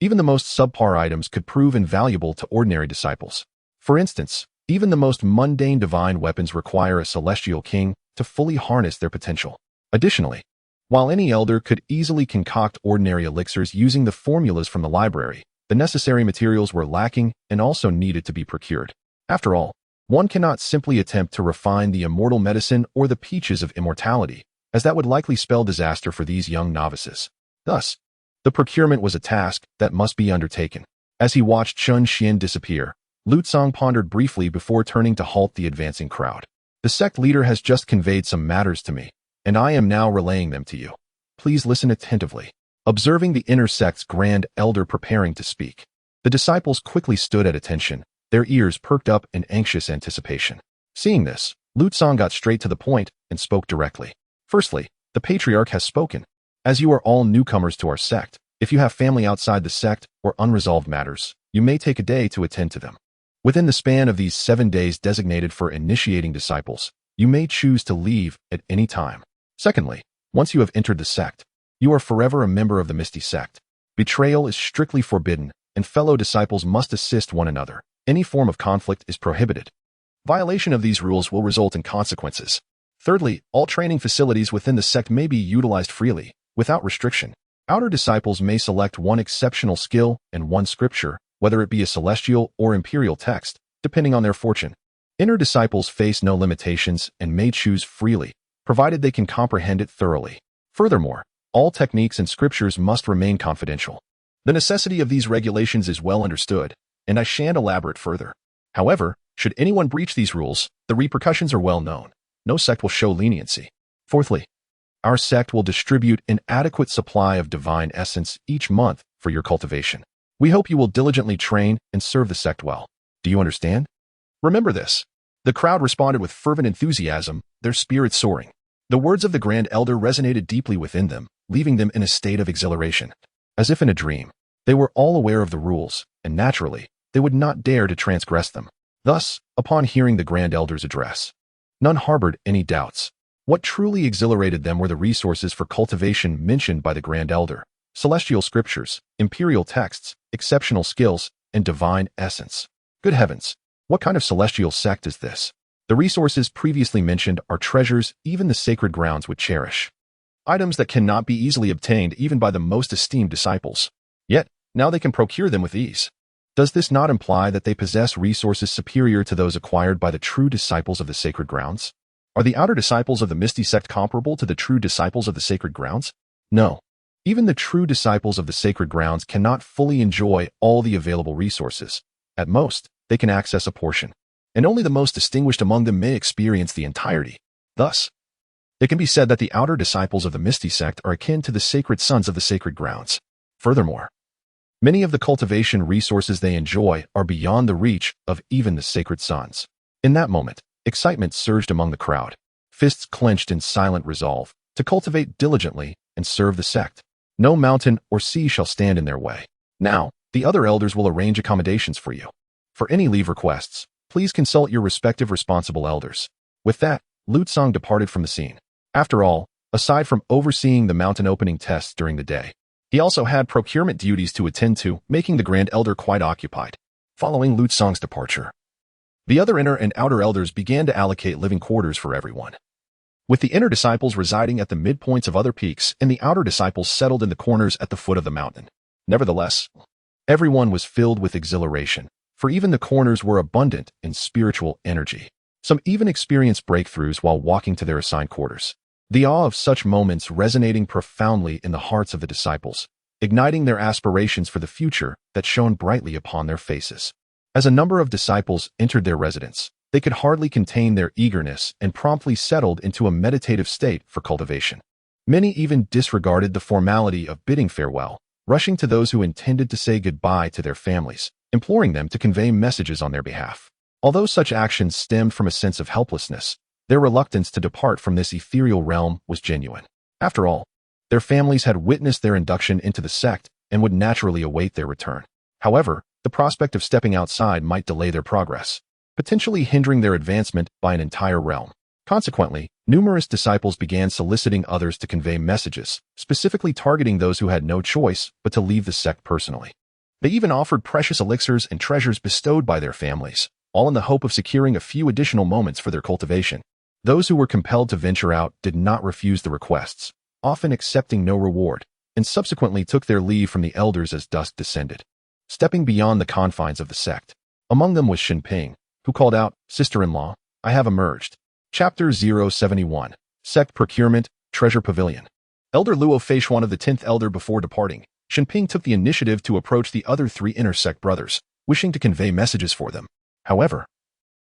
even the most subpar items could prove invaluable to ordinary disciples. For instance, even the most mundane divine weapons require a celestial king to fully harness their potential. Additionally, while any elder could easily concoct ordinary elixirs using the formulas from the library, the necessary materials were lacking and also needed to be procured. After all, one cannot simply attempt to refine the immortal medicine or the peaches of immortality, as that would likely spell disaster for these young novices. Thus, the procurement was a task that must be undertaken. As he watched Chen Xuan disappear, Lu Tsang pondered briefly before turning to halt the advancing crowd. The sect leader has just conveyed some matters to me, and I am now relaying them to you. Please listen attentively. Observing the inner sect's grand elder preparing to speak, the disciples quickly stood at attention, their ears perked up in anxious anticipation. Seeing this, Lu Tsang got straight to the point and spoke directly. Firstly, the patriarch has spoken. As you are all newcomers to our sect, if you have family outside the sect or unresolved matters, you may take a day to attend to them. Within the span of these 7 days designated for initiating disciples, you may choose to leave at any time. Secondly, once you have entered the sect, you are forever a member of the Misty Sect. Betrayal is strictly forbidden, and fellow disciples must assist one another. Any form of conflict is prohibited. Violation of these rules will result in consequences. Thirdly, all training facilities within the sect may be utilized freely, without restriction. Outer disciples may select one exceptional skill and one scripture, whether it be a celestial or imperial text, depending on their fortune. Inner disciples face no limitations and may choose freely, provided they can comprehend it thoroughly. Furthermore, all techniques and scriptures must remain confidential. The necessity of these regulations is well understood, and I shan't elaborate further. However, should anyone breach these rules, the repercussions are well known. No sect will show leniency. Fourthly, our sect will distribute an adequate supply of divine essence each month for your cultivation. We hope you will diligently train and serve the sect well. Do you understand? Remember this. The crowd responded with fervent enthusiasm, their spirits soaring. The words of the Grand Elder resonated deeply within them, leaving them in a state of exhilaration. As if in a dream, they were all aware of the rules, and naturally, they would not dare to transgress them. Thus, upon hearing the Grand Elder's address, none harbored any doubts. What truly exhilarated them were the resources for cultivation mentioned by the Grand Elder: celestial scriptures, imperial texts, exceptional skills, and divine essence. Good heavens! What kind of celestial sect is this? The resources previously mentioned are treasures even the sacred grounds would cherish. Items that cannot be easily obtained even by the most esteemed disciples. Yet, now they can procure them with ease. Does this not imply that they possess resources superior to those acquired by the true disciples of the sacred grounds? Are the outer disciples of the Misty Sect comparable to the true disciples of the sacred grounds? No. Even the true disciples of the sacred grounds cannot fully enjoy all the available resources. At most, they can access a portion, and only the most distinguished among them may experience the entirety. Thus, it can be said that the outer disciples of the Misty Sect are akin to the sacred sons of the sacred grounds. Furthermore, many of the cultivation resources they enjoy are beyond the reach of even the sacred sons. In that moment, excitement surged among the crowd, fists clenched in silent resolve to cultivate diligently and serve the sect. No mountain or sea shall stand in their way. Now, the other elders will arrange accommodations for you. For any leave requests, please consult your respective responsible elders. With that, Lutsong departed from the scene. After all, aside from overseeing the mountain opening tests during the day, he also had procurement duties to attend to, making the Grand Elder quite occupied. Following Lutsong's departure, the other inner and outer elders began to allocate living quarters for everyone. With the inner disciples residing at the midpoints of other peaks and the outer disciples settled in the corners at the foot of the mountain. Nevertheless, everyone was filled with exhilaration, for even the corners were abundant in spiritual energy. Some even experienced breakthroughs while walking to their assigned quarters. The awe of such moments resonating profoundly in the hearts of the disciples, igniting their aspirations for the future that shone brightly upon their faces. As a number of disciples entered their residence, they could hardly contain their eagerness and promptly settled into a meditative state for cultivation. Many even disregarded the formality of bidding farewell, rushing to those who intended to say goodbye to their families, imploring them to convey messages on their behalf. Although such actions stemmed from a sense of helplessness, their reluctance to depart from this ethereal realm was genuine. After all, their families had witnessed their induction into the sect and would naturally await their return. However, the prospect of stepping outside might delay their progress, potentially hindering their advancement by an entire realm. Consequently, numerous disciples began soliciting others to convey messages, specifically targeting those who had no choice but to leave the sect personally. They even offered precious elixirs and treasures bestowed by their families, all in the hope of securing a few additional moments for their cultivation. Those who were compelled to venture out did not refuse the requests, often accepting no reward, and subsequently took their leave from the elders as dusk descended, stepping beyond the confines of the sect. Among them was Chen Ping, who called out, "Sister-in-law, I have emerged." Chapter 071, Sect Procurement, Treasure Pavilion. Elder Luo Feish, one of the 10th elder before departing, Chen Ping took the initiative to approach the other 3 inner sect brothers, wishing to convey messages for them. However,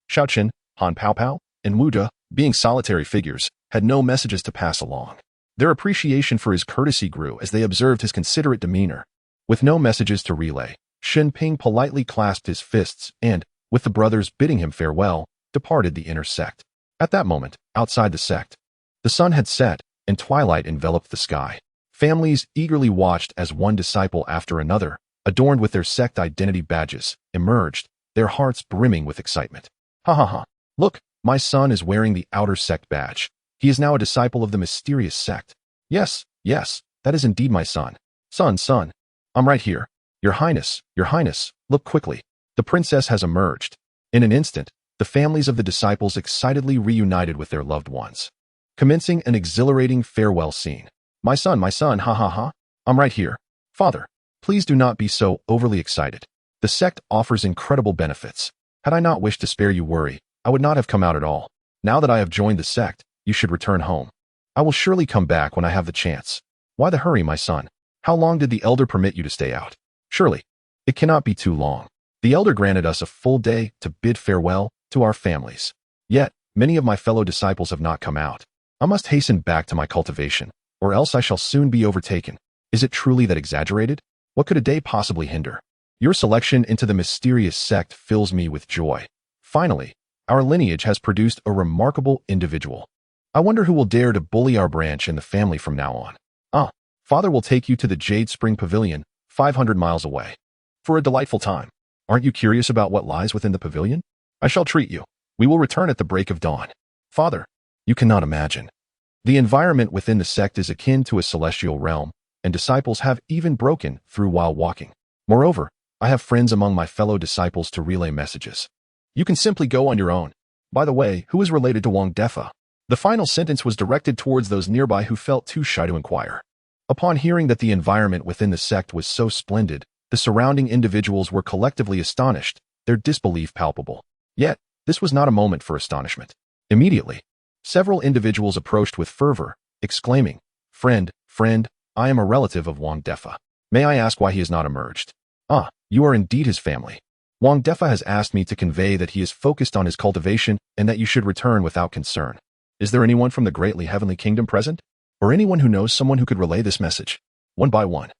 Xiaoqin, Han Paopao, and Wu De, being solitary figures, had no messages to pass along. Their appreciation for his courtesy grew as they observed his considerate demeanor. With no messages to relay, Chen Ping politely clasped his fists and, with the brothers bidding him farewell, departed the inner sect. At that moment, outside the sect, the sun had set and twilight enveloped the sky. Families eagerly watched as one disciple after another, adorned with their sect identity badges, emerged, their hearts brimming with excitement. Ha ha ha. Look, my son is wearing the outer sect badge. He is now a disciple of the mysterious sect. Yes, that is indeed my son. Son, I'm right here. Your Highness, look quickly. The princess has emerged. In an instant, the families of the disciples excitedly reunited with their loved ones, commencing an exhilarating farewell scene. My son, ha ha ha. I'm right here. Father, please do not be so overly excited. The sect offers incredible benefits. Had I not wished to spare you worry, I would not have come out at all. Now that I have joined the sect, you should return home. I will surely come back when I have the chance. Why the hurry, my son? How long did the elder permit you to stay out? Surely, it cannot be too long. The elder granted us a full day to bid farewell to our families. Yet, many of my fellow disciples have not come out. I must hasten back to my cultivation, or else I shall soon be overtaken. Is it truly that exaggerated? What could a day possibly hinder? Your selection into the mysterious sect fills me with joy. Finally, our lineage has produced a remarkable individual. I wonder who will dare to bully our branch and the family from now on. Father will take you to the Jade Spring Pavilion, 500 miles away, for a delightful time. Aren't you curious about what lies within the pavilion? I shall treat you. We will return at the break of dawn. Father, you cannot imagine. The environment within the sect is akin to a celestial realm, and disciples have even broken through while walking. Moreover, I have friends among my fellow disciples to relay messages. You can simply go on your own. By the way, who is related to Wang Defa? The final sentence was directed towards those nearby who felt too shy to inquire. Upon hearing that the environment within the sect was so splendid, the surrounding individuals were collectively astonished, their disbelief palpable. Yet, this was not a moment for astonishment. Immediately, several individuals approached with fervor, exclaiming, Friend, I am a relative of Wang Defa. May I ask why he has not emerged? Ah, you are indeed his family. Wang Defa has asked me to convey that he is focused on his cultivation and that you should return without concern. Is there anyone from the greatly heavenly kingdom present? Or anyone who knows someone who could relay this message? One by one,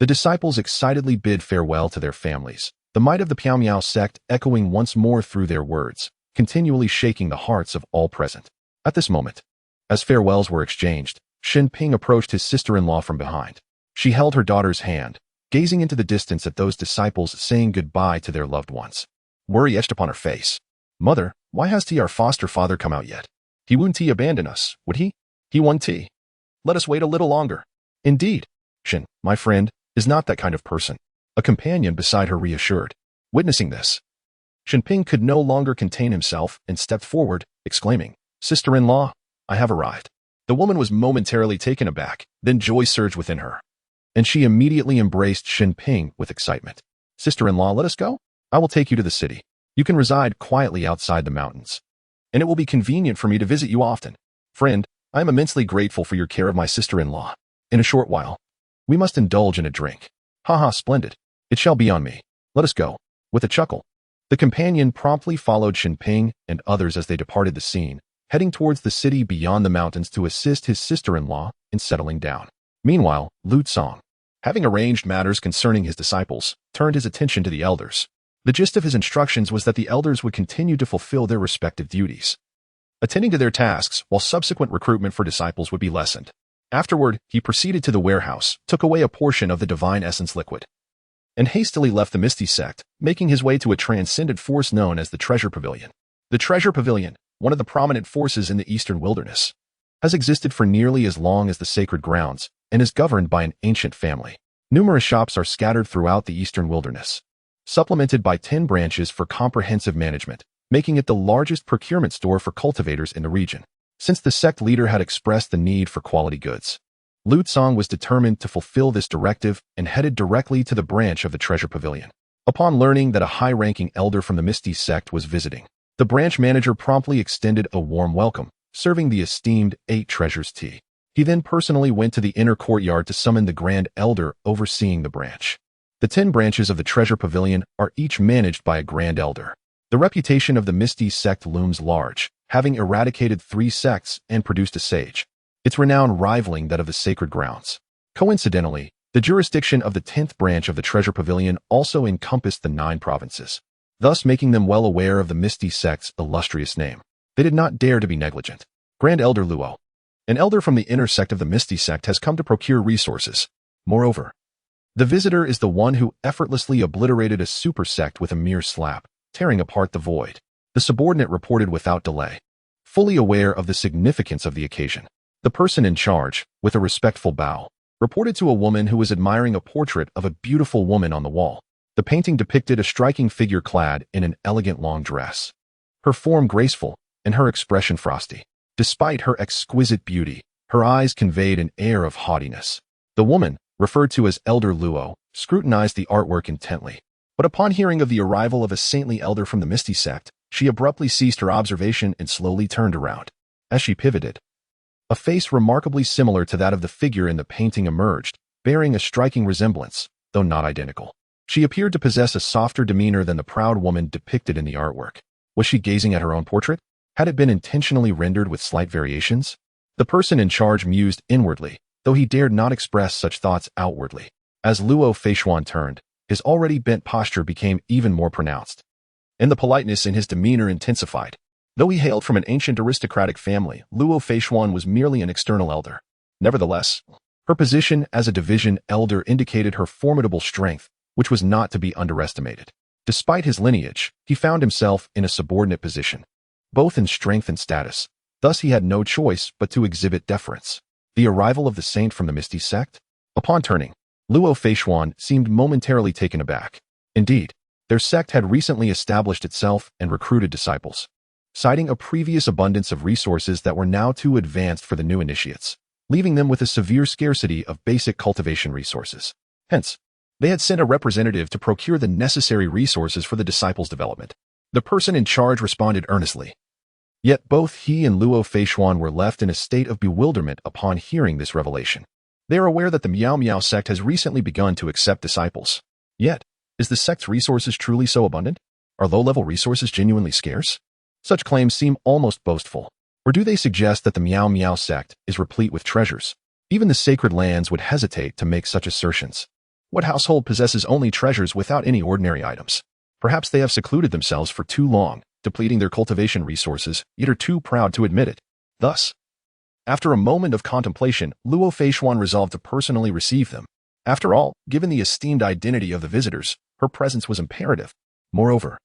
the disciples excitedly bid farewell to their families, the might of the Piao sect echoing once more through their words, continually shaking the hearts of all present. At this moment, as farewells were exchanged, Shen Ping approached his sister-in-law from behind. She held her daughter's hand, gazing into the distance at those disciples saying goodbye to their loved ones. Worry etched upon her face. Mother, why has our foster father come out yet? He wouldn't abandon us, would he? He won't. Let us wait a little longer. Indeed, Shen, my friend, is not that kind of person. A companion beside her reassured. Witnessing this, Shen Ping could no longer contain himself and stepped forward, exclaiming, Sister-in-law, I have arrived. The woman was momentarily taken aback, then joy surged within her, and she immediately embraced Shen Ping with excitement. Sister-in-law, let us go. I will take you to the city. You can reside quietly outside the mountains, and it will be convenient for me to visit you often. Friend, I am immensely grateful for your care of my sister-in-law. In a short while, we must indulge in a drink. Ha, splendid. It shall be on me. Let us go. With a chuckle, the companion promptly followed Shen Ping and others as they departed the scene, heading towards the city beyond the mountains to assist his sister-in-law in settling down. Meanwhile, Lu Tsong, having arranged matters concerning his disciples, turned his attention to the elders. The gist of his instructions was that the elders would continue to fulfill their respective duties, attending to their tasks while subsequent recruitment for disciples would be lessened. Afterward, he proceeded to the warehouse, took away a portion of the divine essence liquid, and hastily left the Misty Sect, making his way to a transcendent force known as the Treasure Pavilion. The Treasure Pavilion, one of the prominent forces in the eastern wilderness, has existed for nearly as long as the sacred grounds and is governed by an ancient family. Numerous shops are scattered throughout the eastern wilderness, supplemented by 10 branches for comprehensive management, making it the largest procurement store for cultivators in the region. Since the sect leader had expressed the need for quality goods, Lu Tsong was determined to fulfill this directive and headed directly to the branch of the Treasure Pavilion. Upon learning that a high-ranking elder from the Misty Sect was visiting, the branch manager promptly extended a warm welcome, serving the esteemed 8 treasures tea. He then personally went to the inner courtyard to summon the Grand Elder overseeing the branch. The 10 branches of the Treasure Pavilion are each managed by a Grand Elder. The reputation of the Misty Sect looms large, having eradicated 3 sects and produced a sage, its renown rivaling that of the sacred grounds. Coincidentally, the jurisdiction of the 10th branch of the Treasure Pavilion also encompassed the 9 provinces, thus making them well aware of the Misty Sect's illustrious name. They did not dare to be negligent. Grand Elder Luo, an elder from the inner sect of the Misty Sect, has come to procure resources. Moreover, the visitor is the one who effortlessly obliterated a super sect with a mere slap, tearing apart the void. The subordinate reported without delay, fully aware of the significance of the occasion. The person in charge, with a respectful bow, reported to a woman who was admiring a portrait of a beautiful woman on the wall. The painting depicted a striking figure clad in an elegant long dress, her form graceful and her expression frosty. Despite her exquisite beauty, her eyes conveyed an air of haughtiness. The woman, referred to as Elder Luo, scrutinized the artwork intently, but upon hearing of the arrival of a saintly elder from the Misty Sect, she abruptly ceased her observation and slowly turned around. As she pivoted, a face remarkably similar to that of the figure in the painting emerged, bearing a striking resemblance, though not identical. She appeared to possess a softer demeanor than the proud woman depicted in the artwork. Was she gazing at her own portrait? Had it been intentionally rendered with slight variations? The person in charge mused inwardly, though he dared not express such thoughts outwardly. As Luo Feishuan turned, his already bent posture became even more pronounced, and the politeness in his demeanor intensified. Though he hailed from an ancient aristocratic family, Luo Feishuan was merely an external elder. Nevertheless, her position as a division elder indicated her formidable strength, which was not to be underestimated. Despite his lineage, he found himself in a subordinate position, both in strength and status. Thus he had no choice but to exhibit deference. The arrival of the saint from the Misty Sect? Upon turning, Luo Feishuan seemed momentarily taken aback. Indeed, their sect had recently established itself and recruited disciples, citing a previous abundance of resources that were now too advanced for the new initiates, leaving them with a severe scarcity of basic cultivation resources. Hence, they had sent a representative to procure the necessary resources for the disciples' development. The person in charge responded earnestly. Yet both he and Luo Feishuan were left in a state of bewilderment upon hearing this revelation. They are aware that the Miao Miao sect has recently begun to accept disciples. Yet, is the sect's resources truly so abundant? Are low-level resources genuinely scarce? Such claims seem almost boastful. Or do they suggest that the Miao Miao sect is replete with treasures? Even the sacred lands would hesitate to make such assertions. What household possesses only treasures without any ordinary items? Perhaps they have secluded themselves for too long, depleting their cultivation resources, yet are too proud to admit it. Thus, after a moment of contemplation, Luo Feishuan resolved to personally receive them. After all, given the esteemed identity of the visitors, her presence was imperative. Moreover,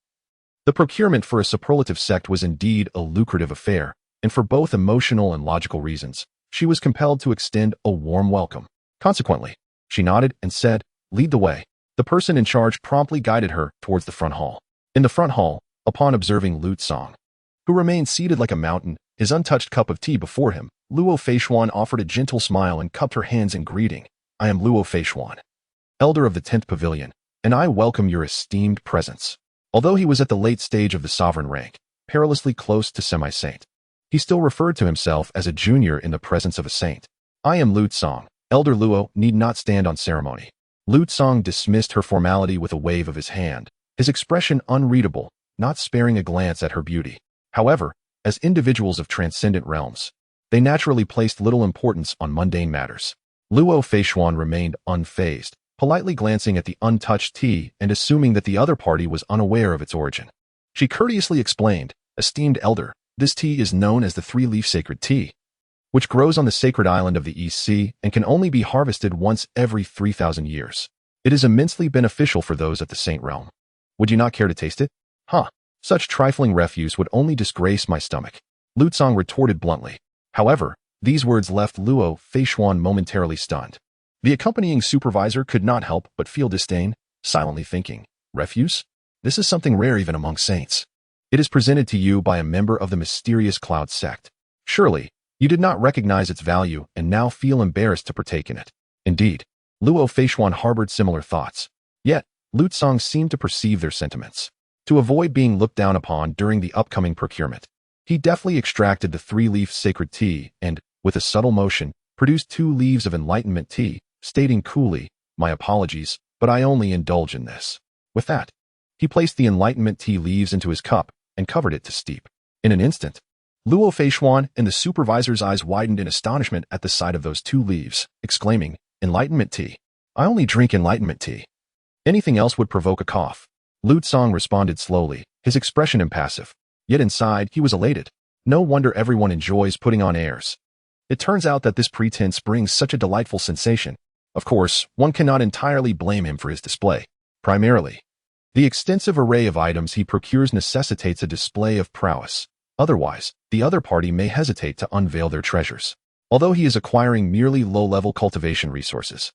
the procurement for a superlative sect was indeed a lucrative affair, and for both emotional and logical reasons, she was compelled to extend a warm welcome. Consequently, she nodded and said, "Lead the way." The person in charge promptly guided her towards the front hall. In the front hall, upon observing Lu Tsong, who remained seated like a mountain, his untouched cup of tea before him, Luo Feishuan offered a gentle smile and cupped her hands in greeting. "I am Luo Feishuan, elder of the 10th Pavilion, and I welcome your esteemed presence." Although he was at the late stage of the sovereign rank, perilously close to semi-saint, he still referred to himself as a junior in the presence of a saint. "I am Lu Tsong. Elder Luo need not stand on ceremony." Lu Tsong dismissed her formality with a wave of his hand, his expression unreadable, not sparing a glance at her beauty. However, as individuals of transcendent realms, they naturally placed little importance on mundane matters. Luo Feishuan remained unfazed, politely glancing at the untouched tea and assuming that the other party was unaware of its origin. She courteously explained, "Esteemed elder, this tea is known as the three-leaf sacred tea, which grows on the sacred island of the East Sea and can only be harvested once every 3,000 years. It is immensely beneficial for those at the saint realm. Would you not care to taste it?" "Huh, such trifling refuse would only disgrace my stomach," Lu Tsong retorted bluntly. However, these words left Luo Feishuan momentarily stunned. The accompanying supervisor could not help but feel disdain, silently thinking, "Refuse? This is something rare even among saints. It is presented to you by a member of the mysterious Cloud sect. Surely, you did not recognize its value and now feel embarrassed to partake in it." Indeed, Luo Feishuan harbored similar thoughts. Yet, Lu Tsong seemed to perceive their sentiments. To avoid being looked down upon during the upcoming procurement, he deftly extracted the three-leaf sacred tea and, with a subtle motion, produced 2 leaves of enlightenment tea, stating coolly, "My apologies, but I only indulge in this." With that, he placed the enlightenment tea leaves into his cup and covered it to steep. In an instant, Luo Feishuan and the supervisor's eyes widened in astonishment at the sight of those 2 leaves, exclaiming, "Enlightenment tea? I only drink enlightenment tea. Anything else would provoke a cough." Lu Tsong responded slowly, his expression impassive. Yet inside, he was elated. No wonder everyone enjoys putting on airs. It turns out that this pretense brings such a delightful sensation. Of course, one cannot entirely blame him for his display. Primarily, the extensive array of items he procures necessitates a display of prowess. Otherwise, the other party may hesitate to unveil their treasures. Although he is acquiring merely low-level cultivation resources,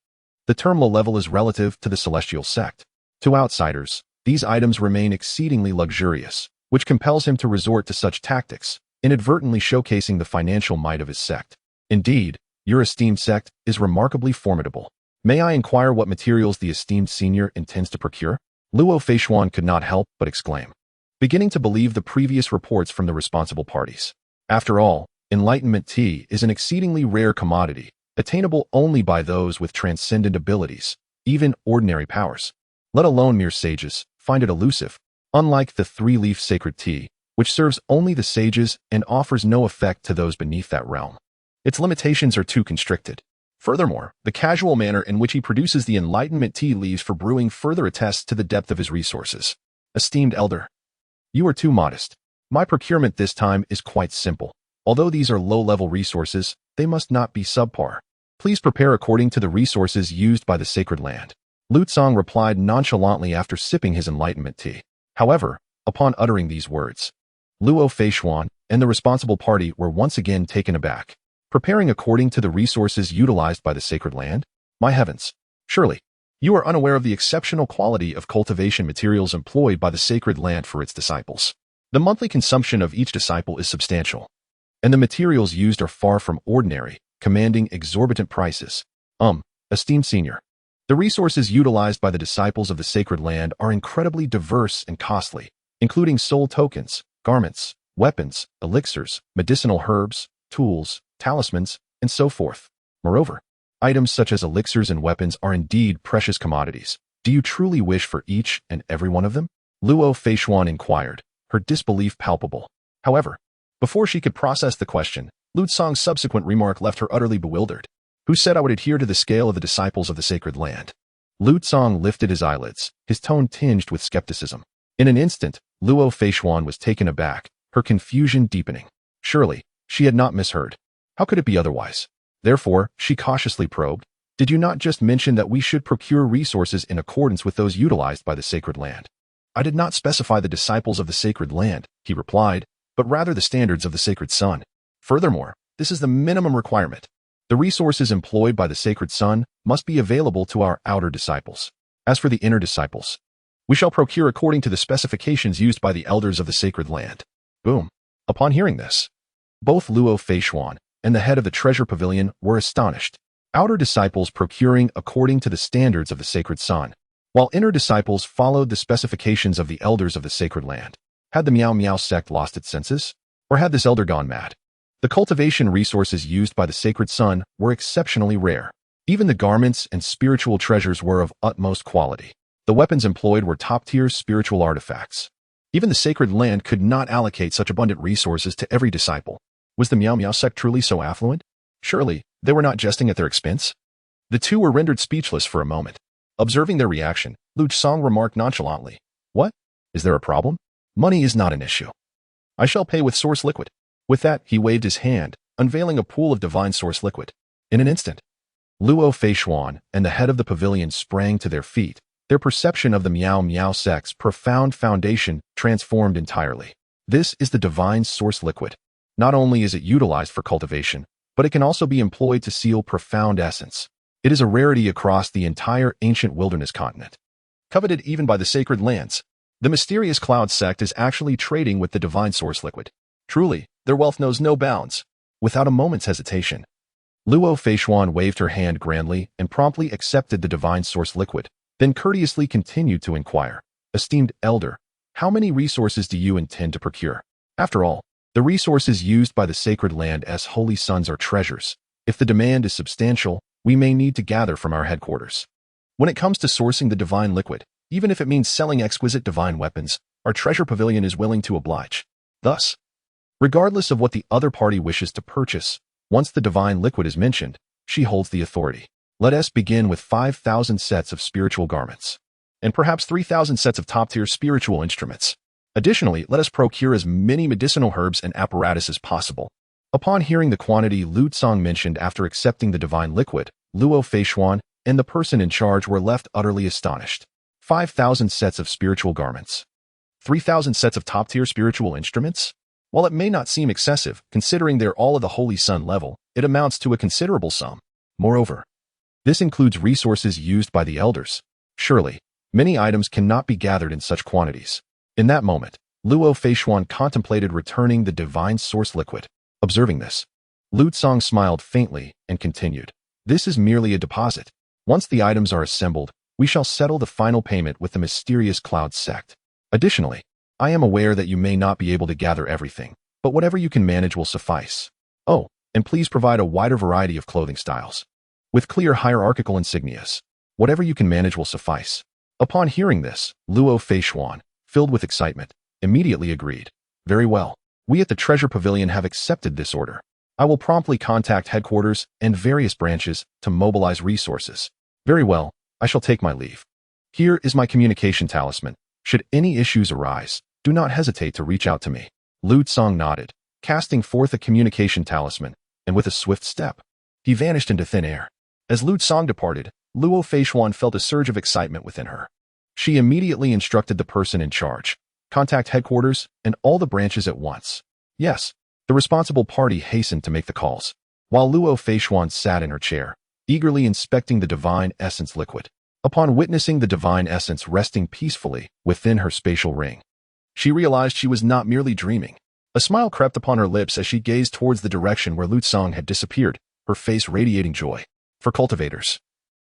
the term low-level is relative to the celestial sect. To outsiders, these items remain exceedingly luxurious, which compels him to resort to such tactics, inadvertently showcasing the financial might of his sect. Indeed, your esteemed sect is remarkably formidable. May I inquire what materials the esteemed senior intends to procure?" Luo Feishuan could not help but exclaim, beginning to believe the previous reports from the responsible parties. After all, enlightenment tea is an exceedingly rare commodity, attainable only by those with transcendent abilities. Even ordinary powers, let alone mere sages, find it elusive. Unlike the 3-leaf sacred tea, which serves only the sages and offers no effect to those beneath that realm, its limitations are too constricted. Furthermore, the casual manner in which he produces the enlightenment tea leaves for brewing further attests to the depth of his resources. "Esteemed elder, you are too modest. My procurement this time is quite simple. Although these are low-level resources, they must not be subpar. Please prepare according to the resources used by the sacred land." Lu Tsong replied nonchalantly after sipping his enlightenment tea. However, upon uttering these words, Luo Feishuan and the responsible party were once again taken aback. Preparing according to the resources utilized by the sacred land? My heavens! Surely, you are unaware of the exceptional quality of cultivation materials employed by the sacred land for its disciples. The monthly consumption of each disciple is substantial, and the materials used are far from ordinary, commanding exorbitant prices. Esteemed senior, the resources utilized by the disciples of the sacred land are incredibly diverse and costly, including soul tokens, garments, weapons, elixirs, medicinal herbs, tools, talismans, and so forth. Moreover, items such as elixirs and weapons are indeed precious commodities. Do you truly wish for each and every one of them? Luo Feishuan inquired, her disbelief palpable. However, before she could process the question, Lu Tsong's subsequent remark left her utterly bewildered. Who said I would adhere to the scale of the disciples of the sacred land? Lu Tsong lifted his eyelids, his tone tinged with skepticism. In an instant, Luo Feishuan was taken aback, her confusion deepening. Surely, she had not misheard. How could it be otherwise? Therefore, she cautiously probed, did you not just mention that we should procure resources in accordance with those utilized by the sacred land? I did not specify the disciples of the sacred land, he replied, but rather the standards of the sacred sun. Furthermore, this is the minimum requirement. The resources employed by the sacred sun must be available to our outer disciples. As for the inner disciples, we shall procure according to the specifications used by the elders of the sacred land. Boom. Upon hearing this, both Luo Feishuan and the head of the treasure pavilion were astonished. Outer disciples procuring according to the standards of the sacred sun, while inner disciples followed the specifications of the elders of the sacred land. Had the Miao Miao sect lost its senses? Or had this elder gone mad? The cultivation resources used by the sacred sun were exceptionally rare. Even the garments and spiritual treasures were of utmost quality. The weapons employed were top-tier spiritual artifacts. Even the sacred land could not allocate such abundant resources to every disciple. Was the Miao Miao sect truly so affluent? Surely, they were not jesting at their expense? The two were rendered speechless for a moment. Observing their reaction, Lu Tsong remarked nonchalantly, "What? Is there a problem? Money is not an issue. I shall pay with source liquid." With that, he waved his hand, unveiling a pool of divine source liquid. In an instant, Luo Feishuan and the head of the pavilion sprang to their feet, their perception of the Miao Miao sect's profound foundation transformed entirely. This is the divine source liquid. Not only is it utilized for cultivation, but it can also be employed to seal profound essence. It is a rarity across the entire ancient wilderness continent. Coveted even by the sacred lands, the mysterious Cloud sect is actually trading with the divine source liquid. Truly, their wealth knows no bounds. Without a moment's hesitation, Luo Feishuan waved her hand grandly and promptly accepted the divine source liquid, then courteously continued to inquire, "Esteemed elder, how many resources do you intend to procure? After all, the resources used by the sacred land as holy sons are treasures. If the demand is substantial, we may need to gather from our headquarters. When it comes to sourcing the divine liquid, even if it means selling exquisite divine weapons, our treasure pavilion is willing to oblige. Thus, regardless of what the other party wishes to purchase, once the divine liquid is mentioned, she holds the authority. Let us begin with 5,000 sets of spiritual garments, and perhaps 3,000 sets of top-tier spiritual instruments. Additionally, let us procure as many medicinal herbs and apparatus as possible." Upon hearing the quantity Lu Tsong mentioned after accepting the divine liquid, Luo Feishuan and the person in charge were left utterly astonished. 5,000 sets of spiritual garments. 3,000 sets of top-tier spiritual instruments? While it may not seem excessive, considering they're all of the Holy Sun level, it amounts to a considerable sum. Moreover, this includes resources used by the elders. Surely, many items cannot be gathered in such quantities. In that moment, Luo Feishuan contemplated returning the divine source liquid. Observing this, Lu Tsong smiled faintly and continued, "This is merely a deposit. Once the items are assembled, we shall settle the final payment with the mysterious Cloud sect. Additionally, I am aware that you may not be able to gather everything, but whatever you can manage will suffice. Oh, and please provide a wider variety of clothing styles, with clear hierarchical insignias. Whatever you can manage will suffice." Upon hearing this, Luo Feishuan, filled with excitement, immediately agreed. "Very well. We at the Treasure Pavilion have accepted this order. I will promptly contact headquarters and various branches to mobilize resources. Very well, I shall take my leave. Here is my communication talisman. Should any issues arise, do not hesitate to reach out to me." Lu Tsong nodded, casting forth a communication talisman, and with a swift step, he vanished into thin air. As Lu Tsong departed, Luo Feishuan felt a surge of excitement within her. She immediately instructed the person in charge, contact headquarters and all the branches at once. Yes, The responsible party hastened to make the calls, while Luo Feishuan sat in her chair, eagerly inspecting the divine essence liquid. Upon witnessing the divine essence resting peacefully within her spatial ring, she realized she was not merely dreaming. A smile crept upon her lips as she gazed towards the direction where Lutsong had disappeared, her face radiating joy. For cultivators,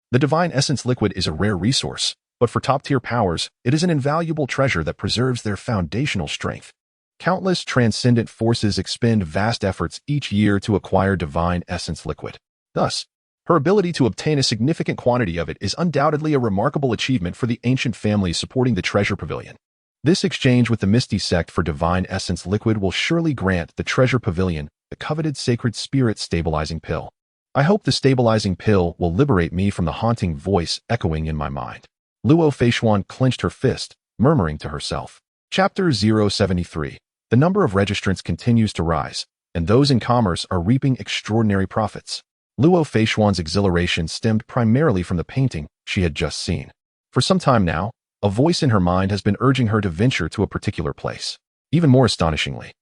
the divine essence liquid is a rare resource, but for top-tier powers, it is an invaluable treasure that preserves their foundational strength. Countless transcendent forces expend vast efforts each year to acquire divine essence liquid. Thus, her ability to obtain a significant quantity of it is undoubtedly a remarkable achievement for the ancient families supporting the treasure pavilion. This exchange with the Misty Sect for divine essence liquid will surely grant the treasure pavilion the coveted sacred spirit stabilizing pill. I hope the stabilizing pill will liberate me from the haunting voice echoing in my mind. Luo Feishuan clenched her fist, murmuring to herself. Chapter 073. The number of registrants continues to rise, and those in commerce are reaping extraordinary profits. Luo Feishuan's exhilaration stemmed primarily from the painting she had just seen. For some time now, a voice in her mind has been urging her to venture to a particular place. Even more astonishingly,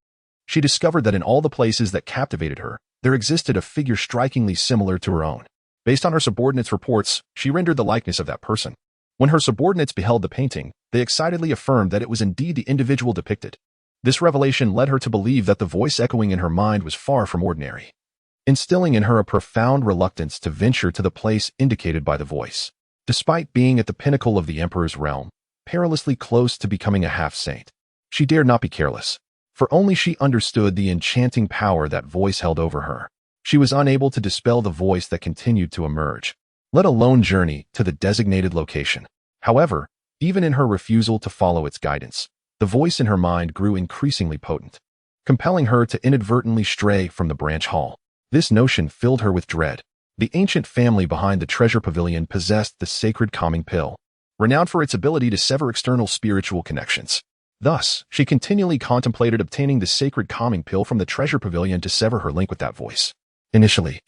she discovered that in all the places that captivated her, there existed a figure strikingly similar to her own. Based on her subordinates' reports, she rendered the likeness of that person. When her subordinates beheld the painting, they excitedly affirmed that it was indeed the individual depicted. This revelation led her to believe that the voice echoing in her mind was far from ordinary, instilling in her a profound reluctance to venture to the place indicated by the voice. Despite being at the pinnacle of the emperor's realm, perilously close to becoming a half-saint, she dared not be careless, for only she understood the enchanting power that voice held over her. She was unable to dispel the voice that continued to emerge, let alone journey to the designated location. However, even in her refusal to follow its guidance, the voice in her mind grew increasingly potent, compelling her to inadvertently stray from the branch hall. This notion filled her with dread. The ancient family behind the treasure pavilion possessed the sacred calming pill, renowned for its ability to sever external spiritual connections. Thus, she continually contemplated obtaining the sacred calming pill from the treasure pavilion to sever her link with that voice. Initially,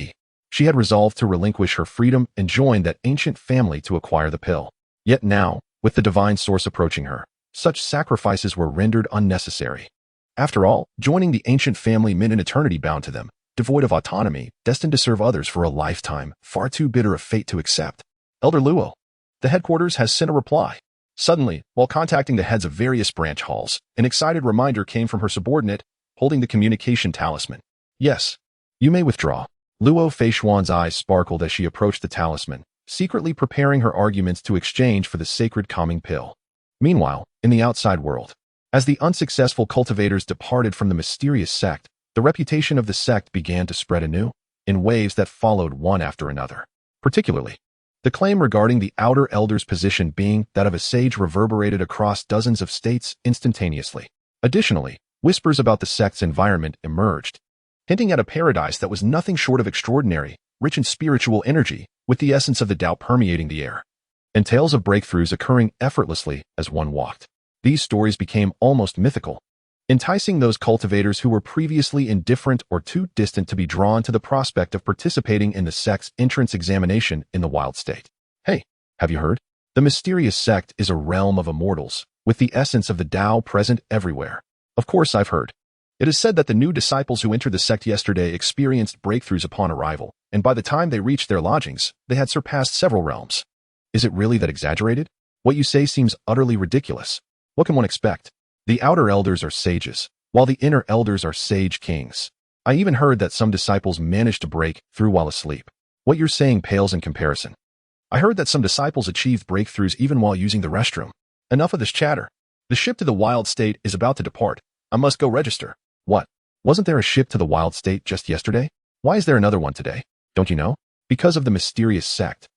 she had resolved to relinquish her freedom and join that ancient family to acquire the pill. Yet now, with the divine source approaching her, such sacrifices were rendered unnecessary. After all, joining the ancient family meant an eternity bound to them, devoid of autonomy, destined to serve others for a lifetime, far too bitter a fate to accept. Elder Luo, the headquarters has sent a reply. Suddenly, while contacting the heads of various branch halls, an excited reminder came from her subordinate, holding the communication talisman. Yes, you may withdraw. Luo Feishuan's eyes sparkled as she approached the talisman, secretly preparing her arguments to exchange for the sacred calming pill. Meanwhile, in the outside world, as the unsuccessful cultivators departed from the mysterious sect, the reputation of the sect began to spread anew, in waves that followed one after another. Particularly, the claim regarding the outer elder's position being that of a sage reverberated across dozens of states instantaneously. Additionally, whispers about the sect's environment emerged, hinting at a paradise that was nothing short of extraordinary, rich in spiritual energy, with the essence of the Tao permeating the air, and tales of breakthroughs occurring effortlessly as one walked. These stories became almost mythical, enticing those cultivators who were previously indifferent or too distant to be drawn to the prospect of participating in the sect's entrance examination in the wild state. Hey, have you heard? The mysterious sect is a realm of immortals, with the essence of the Tao present everywhere. Of course I've heard. It is said that the new disciples who entered the sect yesterday experienced breakthroughs upon arrival, and by the time they reached their lodgings, they had surpassed several realms. Is it really that exaggerated? What you say seems utterly ridiculous. What can one expect? The outer elders are sages, while the inner elders are sage kings. I even heard that some disciples managed to break through while asleep. What you're saying pales in comparison. I heard that some disciples achieved breakthroughs even while using the restroom. Enough of this chatter. The ship to the wild state is about to depart. I must go register. What? Wasn't there a ship to the wild state just yesterday? Why is there another one today? Don't you know? Because of the mysterious sect.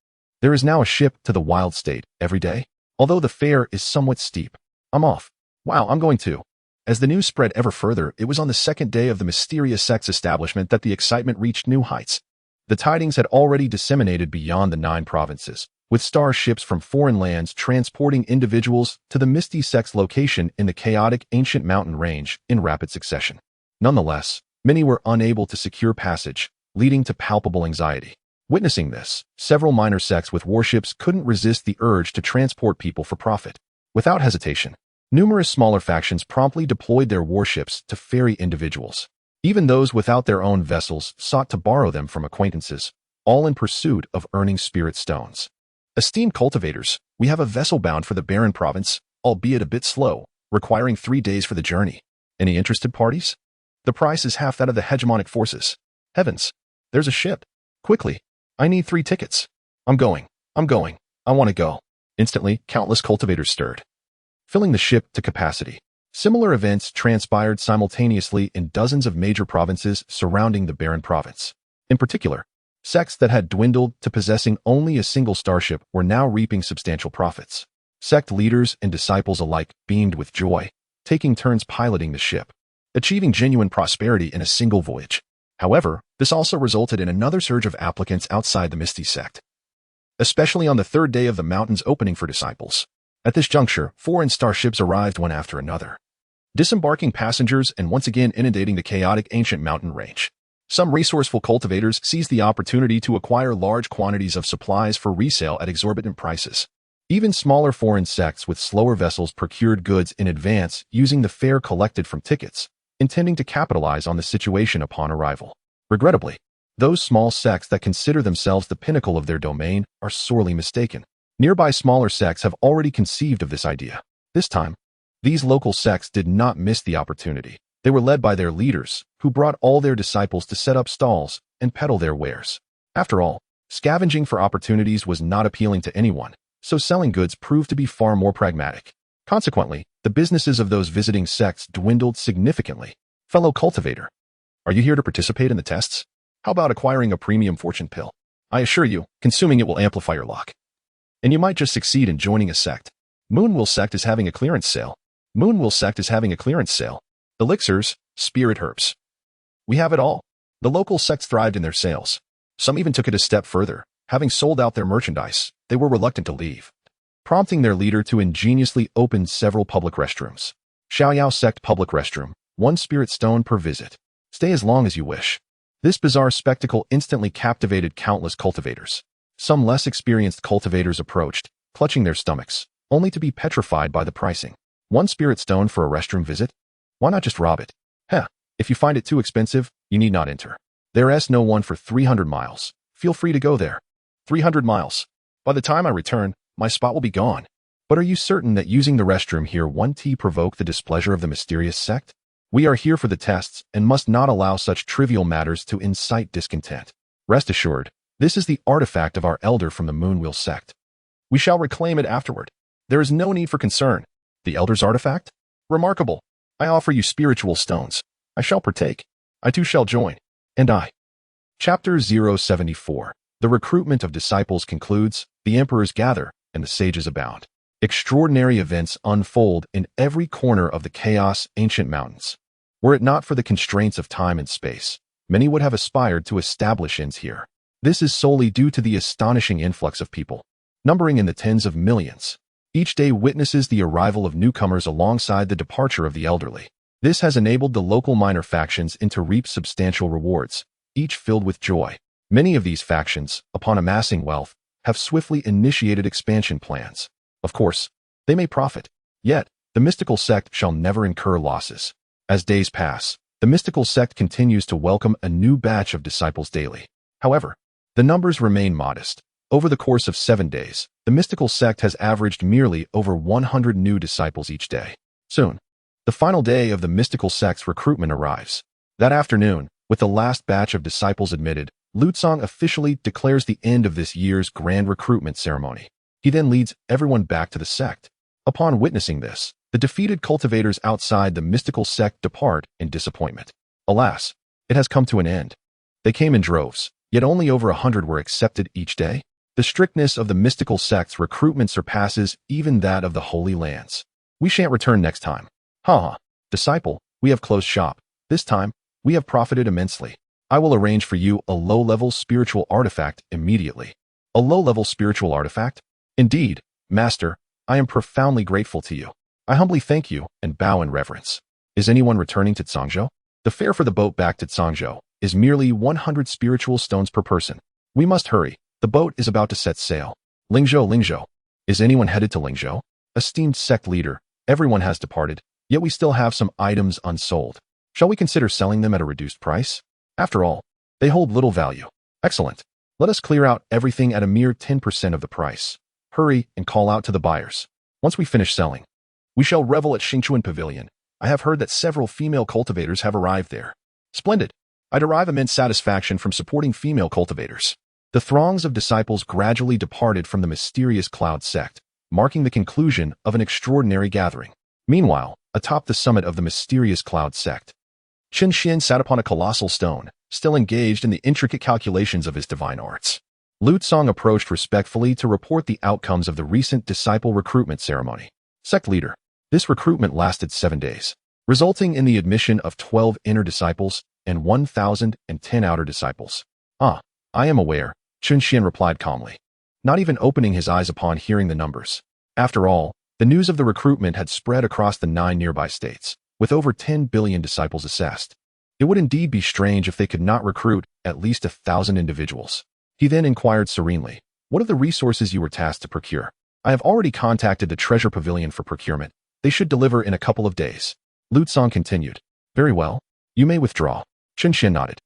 There is now a ship to the wild state every day. Although the fare is somewhat steep. I'm off. Wow, I'm going too. As the news spread ever further, it was on the second day of the mysterious sect's establishment that the excitement reached new heights. The tidings had already disseminated beyond the 9 provinces, with star ships from foreign lands transporting individuals to the Misty Sect's location in the chaotic ancient mountain range in rapid succession. Nonetheless, many were unable to secure passage, leading to palpable anxiety. Witnessing this, several minor sects with warships couldn't resist the urge to transport people for profit. Without hesitation, numerous smaller factions promptly deployed their warships to ferry individuals. Even those without their own vessels sought to borrow them from acquaintances, all in pursuit of earning spirit stones. Esteemed cultivators, we have a vessel bound for the barren province, albeit a bit slow, requiring 3 days for the journey. Any interested parties? The price is half that of the hegemonic forces. Heavens, there's a ship. Quickly, I need 3 tickets. I'm going, I want to go. Instantly, countless cultivators stirred, filling the ship to capacity. Similar events transpired simultaneously in dozens of major provinces surrounding the barren province. In particular, sects that had dwindled to possessing only a single starship were now reaping substantial profits. Sect leaders and disciples alike beamed with joy, taking turns piloting the ship, achieving genuine prosperity in a single voyage. However, this also resulted in another surge of applicants outside the Misty Sect, especially on the 3rd day of the mountain's opening for disciples. At this juncture, foreign starships arrived one after another, disembarking passengers and once again inundating the chaotic ancient mountain range. Some resourceful cultivators seized the opportunity to acquire large quantities of supplies for resale at exorbitant prices. Even smaller foreign sects with slower vessels procured goods in advance using the fare collected from tickets, intending to capitalize on the situation upon arrival. Regrettably, those small sects that consider themselves the pinnacle of their domain are sorely mistaken. Nearby smaller sects have already conceived of this idea. This time, these local sects did not miss the opportunity. They were led by their leaders, who brought all their disciples to set up stalls and peddle their wares. After all, scavenging for opportunities was not appealing to anyone, so selling goods proved to be far more pragmatic. Consequently, the businesses of those visiting sects dwindled significantly. Fellow cultivator, are you here to participate in the tests? How about acquiring a premium fortune pill? I assure you, consuming it will amplify your luck, and you might just succeed in joining a sect. Moonwill Sect is having a clearance sale. Moonwill Sect is having a clearance sale. Elixirs, spirit herbs. We have it all. The local sects thrived in their sales. Some even took it a step further. Having sold out their merchandise, they were reluctant to leave, prompting their leader to ingeniously open several public restrooms. Xiaoyao Sect Public Restroom, 1 spirit stone per visit. Stay as long as you wish. This bizarre spectacle instantly captivated countless cultivators. Some less experienced cultivators approached, clutching their stomachs, only to be petrified by the pricing. 1 spirit stone for a restroom visit? Why not just rob it? Heh, if you find it too expensive, you need not enter. There's no one for 300 miles. Feel free to go there. 300 miles. By the time I return, my spot will be gone. But are you certain that using the restroom here won't provoke the displeasure of the mysterious sect? We are here for the tests and must not allow such trivial matters to incite discontent. Rest assured, this is the artifact of our elder from the Moonwill Sect. We shall reclaim it afterward. There is no need for concern. The elder's artifact? Remarkable. I offer you spiritual stones. I shall partake. I too shall join. And I. Chapter 074. The recruitment of disciples concludes, the emperors gather, and the sages abound. Extraordinary events unfold in every corner of the chaos ancient mountains. Were it not for the constraints of time and space, many would have aspired to establish inns here. This is solely due to the astonishing influx of people, numbering in the tens of millions. Each day witnesses the arrival of newcomers alongside the departure of the elderly. This has enabled the local minor factions to reap substantial rewards, each filled with joy. Many of these factions, upon amassing wealth, have swiftly initiated expansion plans. Of course, they may profit, yet the mystical sect shall never incur losses. As days pass, the mystical sect continues to welcome a new batch of disciples daily. However, the numbers remain modest. Over the course of 7 days, the mystical sect has averaged merely over 100 new disciples each day. Soon, the final day of the mystical sect's recruitment arrives. That afternoon, with the last batch of disciples admitted, Lutsong officially declares the end of this year's grand recruitment ceremony. He then leads everyone back to the sect. Upon witnessing this, the defeated cultivators outside the mystical sect depart in disappointment. Alas, it has come to an end. They came in droves, yet only over 100 were accepted each day. The strictness of the mystical sect's recruitment surpasses even that of the Holy Lands. We shan't return next time. Ha! Disciple, we have closed shop. This time, we have profited immensely. I will arrange for you a low-level spiritual artifact immediately. A low-level spiritual artifact? Indeed, Master, I am profoundly grateful to you. I humbly thank you and bow in reverence. Is anyone returning to Tsangzhou? The fare for the boat back to Tsangzhou is merely 100 spiritual stones per person. We must hurry. The boat is about to set sail. Lingzhou. Is anyone headed to Lingzhou? Esteemed sect leader, everyone has departed, yet we still have some items unsold. Shall we consider selling them at a reduced price? After all, they hold little value. Excellent. Let us clear out everything at a mere 10% of the price. Hurry and call out to the buyers. Once we finish selling, we shall revel at Chen Xuan Pavilion. I have heard that several female cultivators have arrived there. Splendid. I derive immense satisfaction from supporting female cultivators. The throngs of disciples gradually departed from the mysterious cloud sect, marking the conclusion of an extraordinary gathering. Meanwhile, atop the summit of the mysterious cloud sect, Chen Xuan sat upon a colossal stone, still engaged in the intricate calculations of his divine arts. Lu Tsong approached respectfully to report the outcomes of the recent disciple recruitment ceremony. Sect leader, this recruitment lasted 7 days, resulting in the admission of 12 inner disciples and 1,010 outer disciples. I am aware, Chen Xuan replied calmly, not even opening his eyes upon hearing the numbers. After all, the news of the recruitment had spread across the 9 nearby states, with over 10 billion disciples assessed. It would indeed be strange if they could not recruit at least 1,000 individuals. He then inquired serenely, what are the resources you were tasked to procure? I have already contacted the Treasure Pavilion for procurement. They should deliver in a couple of days. Lu Tsong continued. Very well. You may withdraw. Chen Xuan nodded,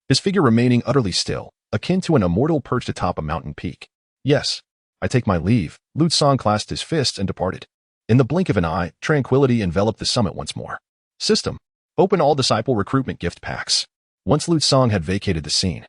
his figure remaining utterly still, akin to an immortal perched atop a mountain peak. Yes, I take my leave. Lu Tsong clasped his fists and departed. In the blink of an eye, tranquility enveloped the summit once more. System. Open all disciple recruitment gift packs. Once Lu Tsong had vacated the scene,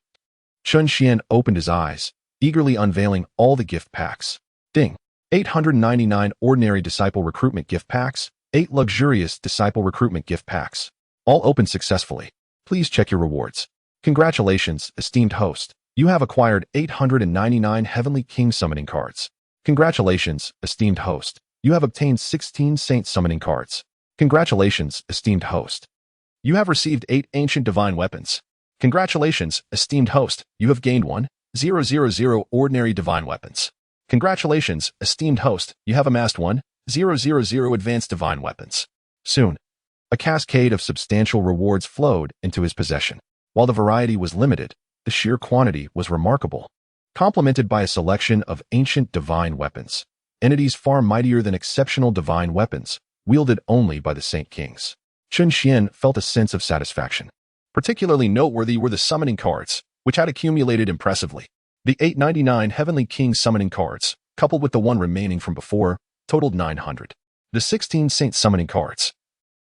Chen Xuan opened his eyes, eagerly unveiling all the gift packs. Ding. 899 ordinary disciple recruitment gift packs, 8 luxurious disciple recruitment gift packs. All opened successfully. Please check your rewards. Congratulations, esteemed host. You have acquired 899 Heavenly King summoning cards. Congratulations, esteemed host. You have obtained 16 Saint summoning cards. Congratulations, esteemed host. You have received 8 Ancient Divine Weapons. Congratulations, esteemed host. You have gained 1,000 Ordinary Divine Weapons. Congratulations, esteemed host. You have amassed 1,000 Advanced Divine Weapons. Soon, a cascade of substantial rewards flowed into his possession. While the variety was limited, the sheer quantity was remarkable, complemented by a selection of ancient divine weapons, entities far mightier than exceptional divine weapons, wielded only by the Saint Kings. Chen Xuan felt a sense of satisfaction. Particularly noteworthy were the summoning cards, which had accumulated impressively. The 899 Heavenly King summoning cards, coupled with the one remaining from before, totaled 900. The 16 Saint summoning cards,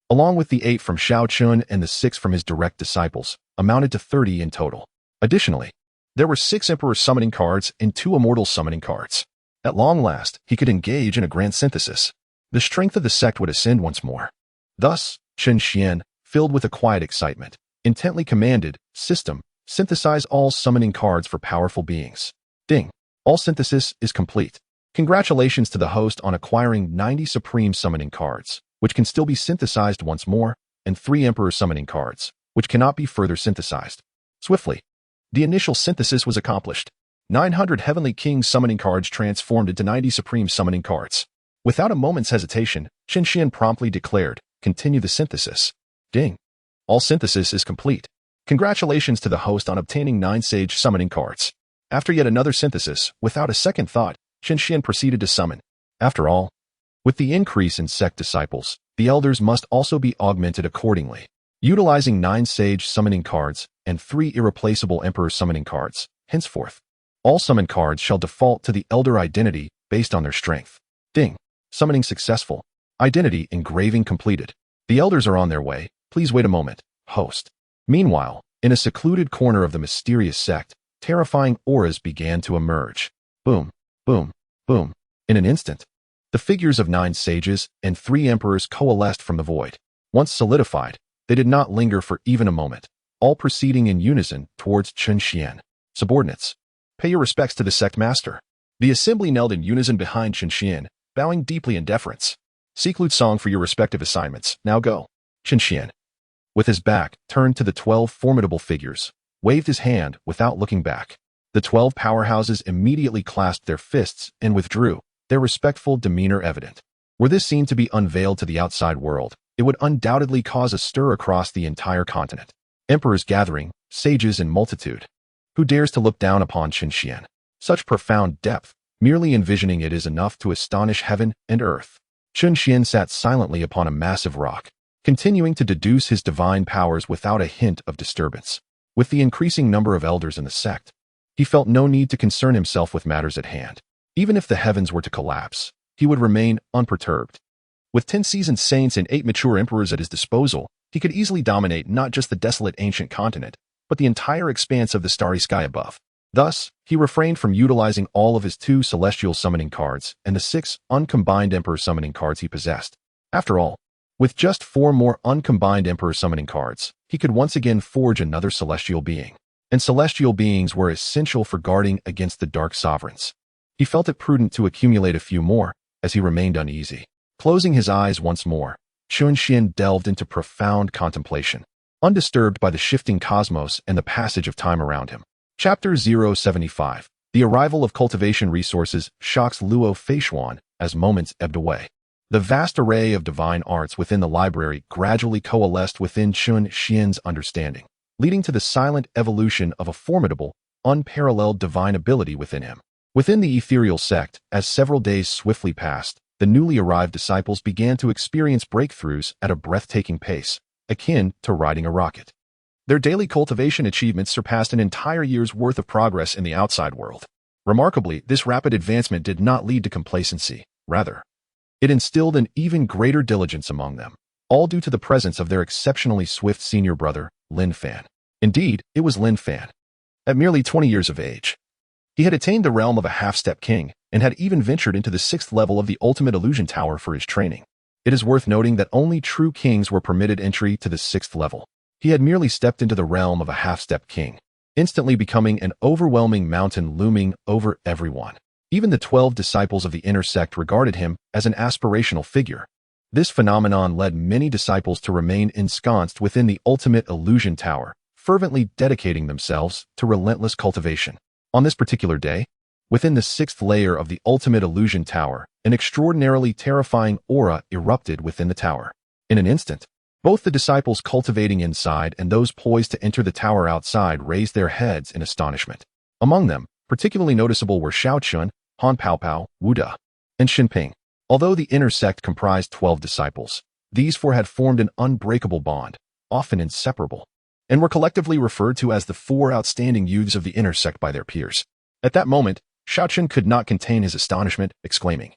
along with the 8 from Xiao Chun and the 6 from his direct disciples, amounted to 30 in total. Additionally, there were 6 Emperor summoning cards and 2 Immortal summoning cards. At long last, he could engage in a grand synthesis. The strength of the sect would ascend once more. Thus, Chen Xuan, filled with a quiet excitement, intently commanded, System, synthesize all summoning cards for powerful beings. Ding. All synthesis is complete. Congratulations to the host on acquiring 90 Supreme summoning cards, which can still be synthesized once more, and 3 Emperor summoning cards, which cannot be further synthesized. Swiftly, the initial synthesis was accomplished. 900 Heavenly King summoning cards transformed into 90 Supreme summoning cards. Without a moment's hesitation, Chen Xuan promptly declared, continue the synthesis. Ding. All synthesis is complete. Congratulations to the host on obtaining 9 Sage summoning cards. After yet another synthesis, without a second thought, Chen Xuan proceeded to summon. After all, with the increase in sect disciples, the elders must also be augmented accordingly. Utilizing 9 Sage summoning cards and 3 irreplaceable Emperor summoning cards, henceforth, all summon cards shall default to the elder identity based on their strength. Ding. Summoning successful. Identity engraving completed. The elders are on their way. Please wait a moment, host. Meanwhile, in a secluded corner of the mysterious sect, terrifying auras began to emerge. Boom, boom, boom. In an instant, the figures of 9 sages and 3 emperors coalesced from the void. Once solidified, they did not linger for even a moment, all proceeding in unison towards Chen Xuan. Subordinates, pay your respects to the sect master. The assembly knelt in unison behind Chen Xuan, bowing deeply in deference. Seek Lu Tsong for your respective assignments. Now go. Chen Xuan, with his back turned to the 12 formidable figures, waved his hand without looking back. The 12 powerhouses immediately clasped their fists and withdrew, their respectful demeanor evident. Were this scene to be unveiled to the outside world, it would undoubtedly cause a stir across the entire continent. Emperors gathering, sages in multitude. Who dares to look down upon Chen Xuan? Such profound depth, merely envisioning it is enough to astonish heaven and earth. Chen Xuan sat silently upon a massive rock, continuing to deduce his divine powers without a hint of disturbance. With the increasing number of elders in the sect, he felt no need to concern himself with matters at hand. Even if the heavens were to collapse, he would remain unperturbed. With 10 seasoned saints and 8 mature emperors at his disposal, he could easily dominate not just the desolate ancient continent, but the entire expanse of the starry sky above. Thus, he refrained from utilizing all of his 2 celestial summoning cards and the 6 uncombined emperor summoning cards he possessed. After all, with just 4 more uncombined emperor summoning cards, he could once again forge another celestial being. And celestial beings were essential for guarding against the dark sovereigns. He felt it prudent to accumulate a few more, as he remained uneasy. Closing his eyes once more, Chen Xuan delved into profound contemplation, undisturbed by the shifting cosmos and the passage of time around him. Chapter 075. The arrival of cultivation resources shocks Luo Feishuan as moments ebbed away. The vast array of divine arts within the library gradually coalesced within Chen Xuan's understanding, leading to the silent evolution of a formidable, unparalleled divine ability within him. Within the ethereal sect, as several days swiftly passed, the newly arrived disciples began to experience breakthroughs at a breathtaking pace, akin to riding a rocket. Their daily cultivation achievements surpassed an entire year's worth of progress in the outside world. Remarkably, this rapid advancement did not lead to complacency. Rather, it instilled an even greater diligence among them, all due to the presence of their exceptionally swift senior brother, Lin Fan. Indeed, it was Lin Fan. At merely 20 years of age, he had attained the realm of a half-step king and had even ventured into the 6th level of the ultimate illusion tower for his training. It is worth noting that only true kings were permitted entry to the 6th level. He had merely stepped into the realm of a half-step king, instantly becoming an overwhelming mountain looming over everyone. Even the 12 disciples of the inner sect regarded him as an aspirational figure. This phenomenon led many disciples to remain ensconced within the ultimate illusion tower, fervently dedicating themselves to relentless cultivation. On this particular day, within the 6th layer of the ultimate illusion tower, an extraordinarily terrifying aura erupted within the tower. In an instant, both the disciples cultivating inside and those poised to enter the tower outside raised their heads in astonishment. Among them, particularly noticeable were Xiaochun, Han Paopao, Wu De, and Xinping. Although the inner sect comprised 12 disciples, these 4 had formed an unbreakable bond, often inseparable, and were collectively referred to as the 4 outstanding youths of the inner sect by their peers. At that moment, Xiaochun could not contain his astonishment, exclaiming,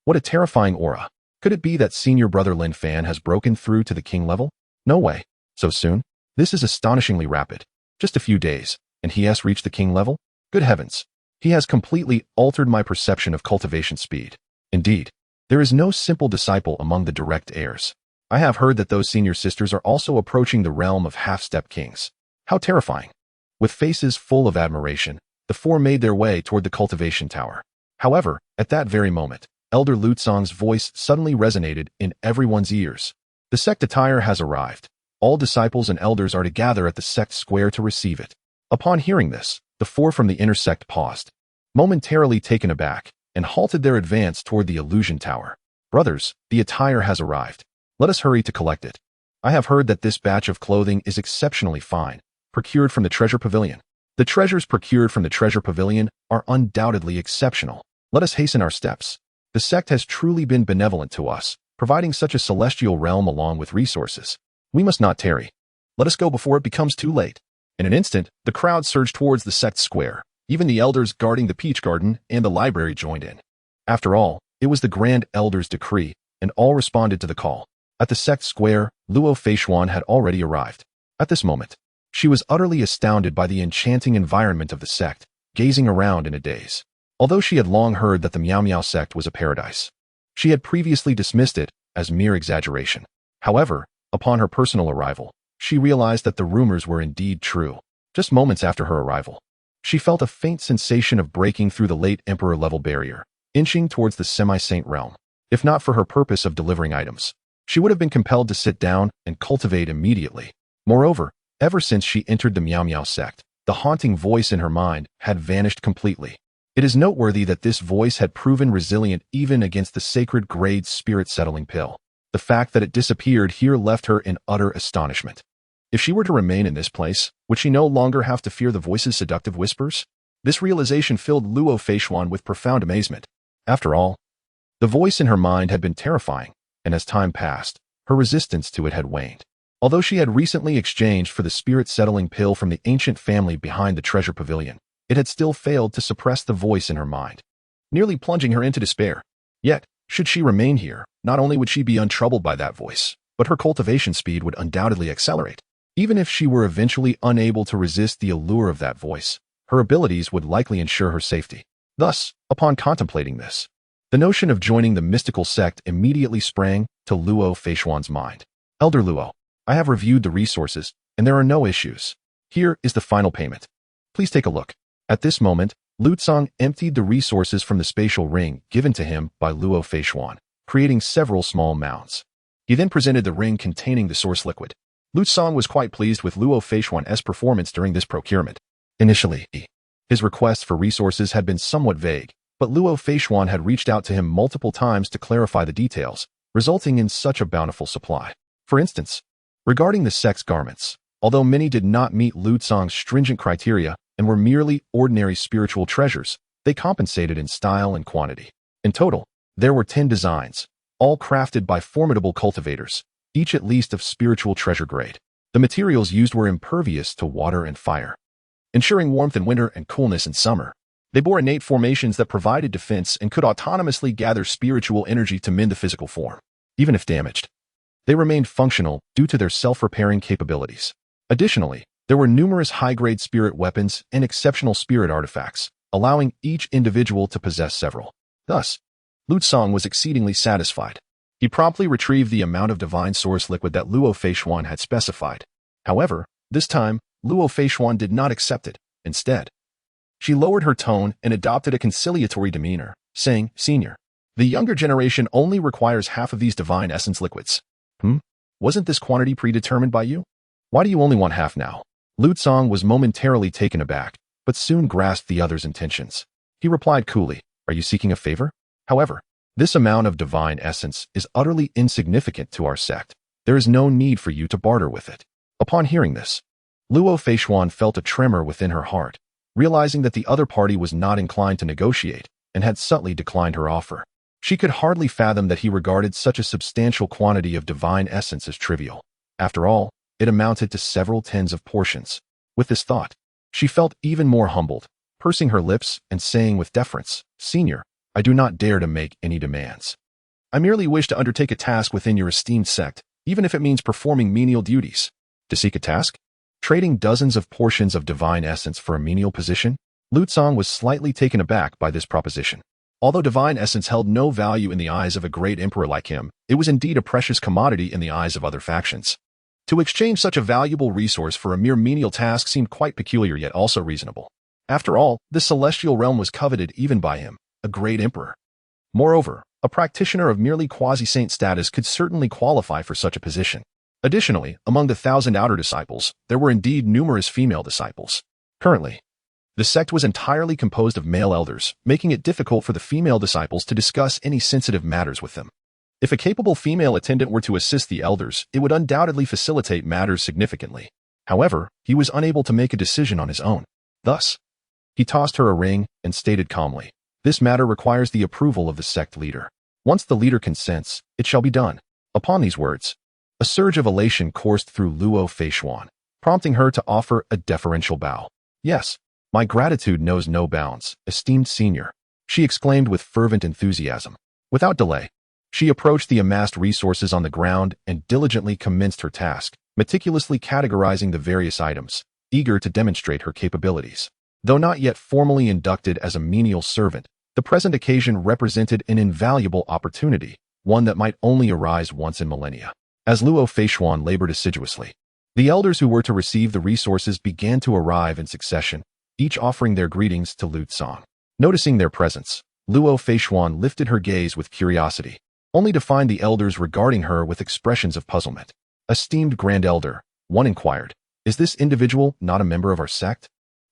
"What a terrifying aura! Could it be that senior brother Lin Fan has broken through to the king level? No way. So soon? This is astonishingly rapid. Just a few days, and he has reached the king level? Good heavens. He has completely altered my perception of cultivation speed. Indeed, there is no simple disciple among the direct heirs. I have heard that those senior sisters are also approaching the realm of half-step kings. How terrifying." With faces full of admiration, the 4 made their way toward the cultivation tower. However, at that very moment, Elder Lutsong's voice suddenly resonated in everyone's ears. "The sect attire has arrived. All disciples and elders are to gather at the sect square to receive it." Upon hearing this, the 4 from the inner sect paused, momentarily taken aback, and halted their advance toward the illusion tower. "Brothers, the attire has arrived. Let us hurry to collect it. I have heard that this batch of clothing is exceptionally fine, procured from the treasure pavilion. The treasures procured from the treasure pavilion are undoubtedly exceptional. Let us hasten our steps. The sect has truly been benevolent to us, providing such a celestial realm along with resources. We must not tarry. Let us go before it becomes too late." In an instant, the crowd surged towards the sect square. Even the elders guarding the peach garden and the library joined in. After all, it was the Grand Elder's decree, and all responded to the call. At the sect square, Luo Feishuan had already arrived. At this moment, she was utterly astounded by the enchanting environment of the sect, gazing around in a daze. Although she had long heard that the Miao Miao sect was a paradise, she had previously dismissed it as mere exaggeration. However, upon her personal arrival, she realized that the rumors were indeed true. Just moments after her arrival, she felt a faint sensation of breaking through the late emperor-level barrier, inching towards the semi-saint realm. If not for her purpose of delivering items, she would have been compelled to sit down and cultivate immediately. Moreover, ever since she entered the Miao Miao sect, the haunting voice in her mind had vanished completely. It is noteworthy that this voice had proven resilient even against the sacred grade spirit-settling pill. The fact that it disappeared here left her in utter astonishment. If she were to remain in this place, would she no longer have to fear the voice's seductive whispers? This realization filled Luo Feishuan with profound amazement. After all, the voice in her mind had been terrifying, and as time passed, her resistance to it had waned. Although she had recently exchanged for the spirit-settling pill from the ancient family behind the treasure pavilion, it had still failed to suppress the voice in her mind, nearly plunging her into despair. Yet, should she remain here, not only would she be untroubled by that voice, but her cultivation speed would undoubtedly accelerate. Even if she were eventually unable to resist the allure of that voice, her abilities would likely ensure her safety. Thus, upon contemplating this, the notion of joining the mystical sect immediately sprang to Luo Feishuan's mind. Elder Luo, I have reviewed the resources, and there are no issues. Here is the final payment. Please take a look. At this moment, Lu Cong emptied the resources from the spatial ring given to him by Luo Feishuan, creating several small mounds. He then presented the ring containing the source liquid. Lu Cong was quite pleased with Luo Feishuan's performance during this procurement. Initially, his requests for resources had been somewhat vague, but Luo Feishuan had reached out to him multiple times to clarify the details, resulting in such a bountiful supply. For instance, regarding the sect's garments, although many did not meet Lu Cong's stringent criteria and were merely ordinary spiritual treasures, they compensated in style and quantity. In total, there were 10 designs, all crafted by formidable cultivators, each at least of spiritual treasure grade. The materials used were impervious to water and fire, ensuring warmth in winter and coolness in summer. They bore innate formations that provided defense and could autonomously gather spiritual energy to mend the physical form. Even if damaged, they remained functional due to their self-repairing capabilities. Additionally, there were numerous high-grade spirit weapons and exceptional spirit artifacts, allowing each individual to possess several. Thus, Lu Cong was exceedingly satisfied. He promptly retrieved the amount of divine source liquid that Luo Feishuan had specified. However, this time, Luo Feishuan did not accept it. Instead, she lowered her tone and adopted a conciliatory demeanor, saying, "Senior, the younger generation only requires half of these divine essence liquids. Wasn't this quantity predetermined by you? Why do you only want half now?" Lu Cong was momentarily taken aback, but soon grasped the other's intentions. He replied coolly, "Are you seeking a favor? However, this amount of divine essence is utterly insignificant to our sect. There is no need for you to barter with it." Upon hearing this, Luo Feishuan felt a tremor within her heart, realizing that the other party was not inclined to negotiate and had subtly declined her offer. She could hardly fathom that he regarded such a substantial quantity of divine essence as trivial. After all, it amounted to several tens of portions. With this thought, she felt even more humbled, pursing her lips and saying with deference, "Senior, I do not dare to make any demands. I merely wish to undertake a task within your esteemed sect, even if it means performing menial duties." To seek a task? Trading dozens of portions of divine essence for a menial position? Lu Cong was slightly taken aback by this proposition. Although divine essence held no value in the eyes of a great emperor like him, it was indeed a precious commodity in the eyes of other factions. To exchange such a valuable resource for a mere menial task seemed quite peculiar yet also reasonable. After all, this celestial realm was coveted even by him, a great emperor. Moreover, a practitioner of merely quasi-saint status could certainly qualify for such a position. Additionally, among the 1,000 outer disciples, there were indeed numerous female disciples. Currently, the sect was entirely composed of male elders, making it difficult for the female disciples to discuss any sensitive matters with them. If a capable female attendant were to assist the elders, it would undoubtedly facilitate matters significantly. However, he was unable to make a decision on his own. Thus, he tossed her a ring and stated calmly, "This matter requires the approval of the sect leader. Once the leader consents, it shall be done." Upon these words, a surge of elation coursed through Luo Feishuan, prompting her to offer a deferential bow. "Yes, my gratitude knows no bounds, esteemed senior," she exclaimed with fervent enthusiasm. Without delay, she approached the amassed resources on the ground and diligently commenced her task, meticulously categorizing the various items, eager to demonstrate her capabilities. Though not yet formally inducted as a menial servant, the present occasion represented an invaluable opportunity, one that might only arise once in millennia. As Luo Feishuan labored assiduously, the elders who were to receive the resources began to arrive in succession, each offering their greetings to Lu Cong. Noticing their presence, Luo Feishuan lifted her gaze with curiosity, only to find the elders regarding her with expressions of puzzlement. "Esteemed Grand Elder," one inquired, "is this individual not a member of our sect?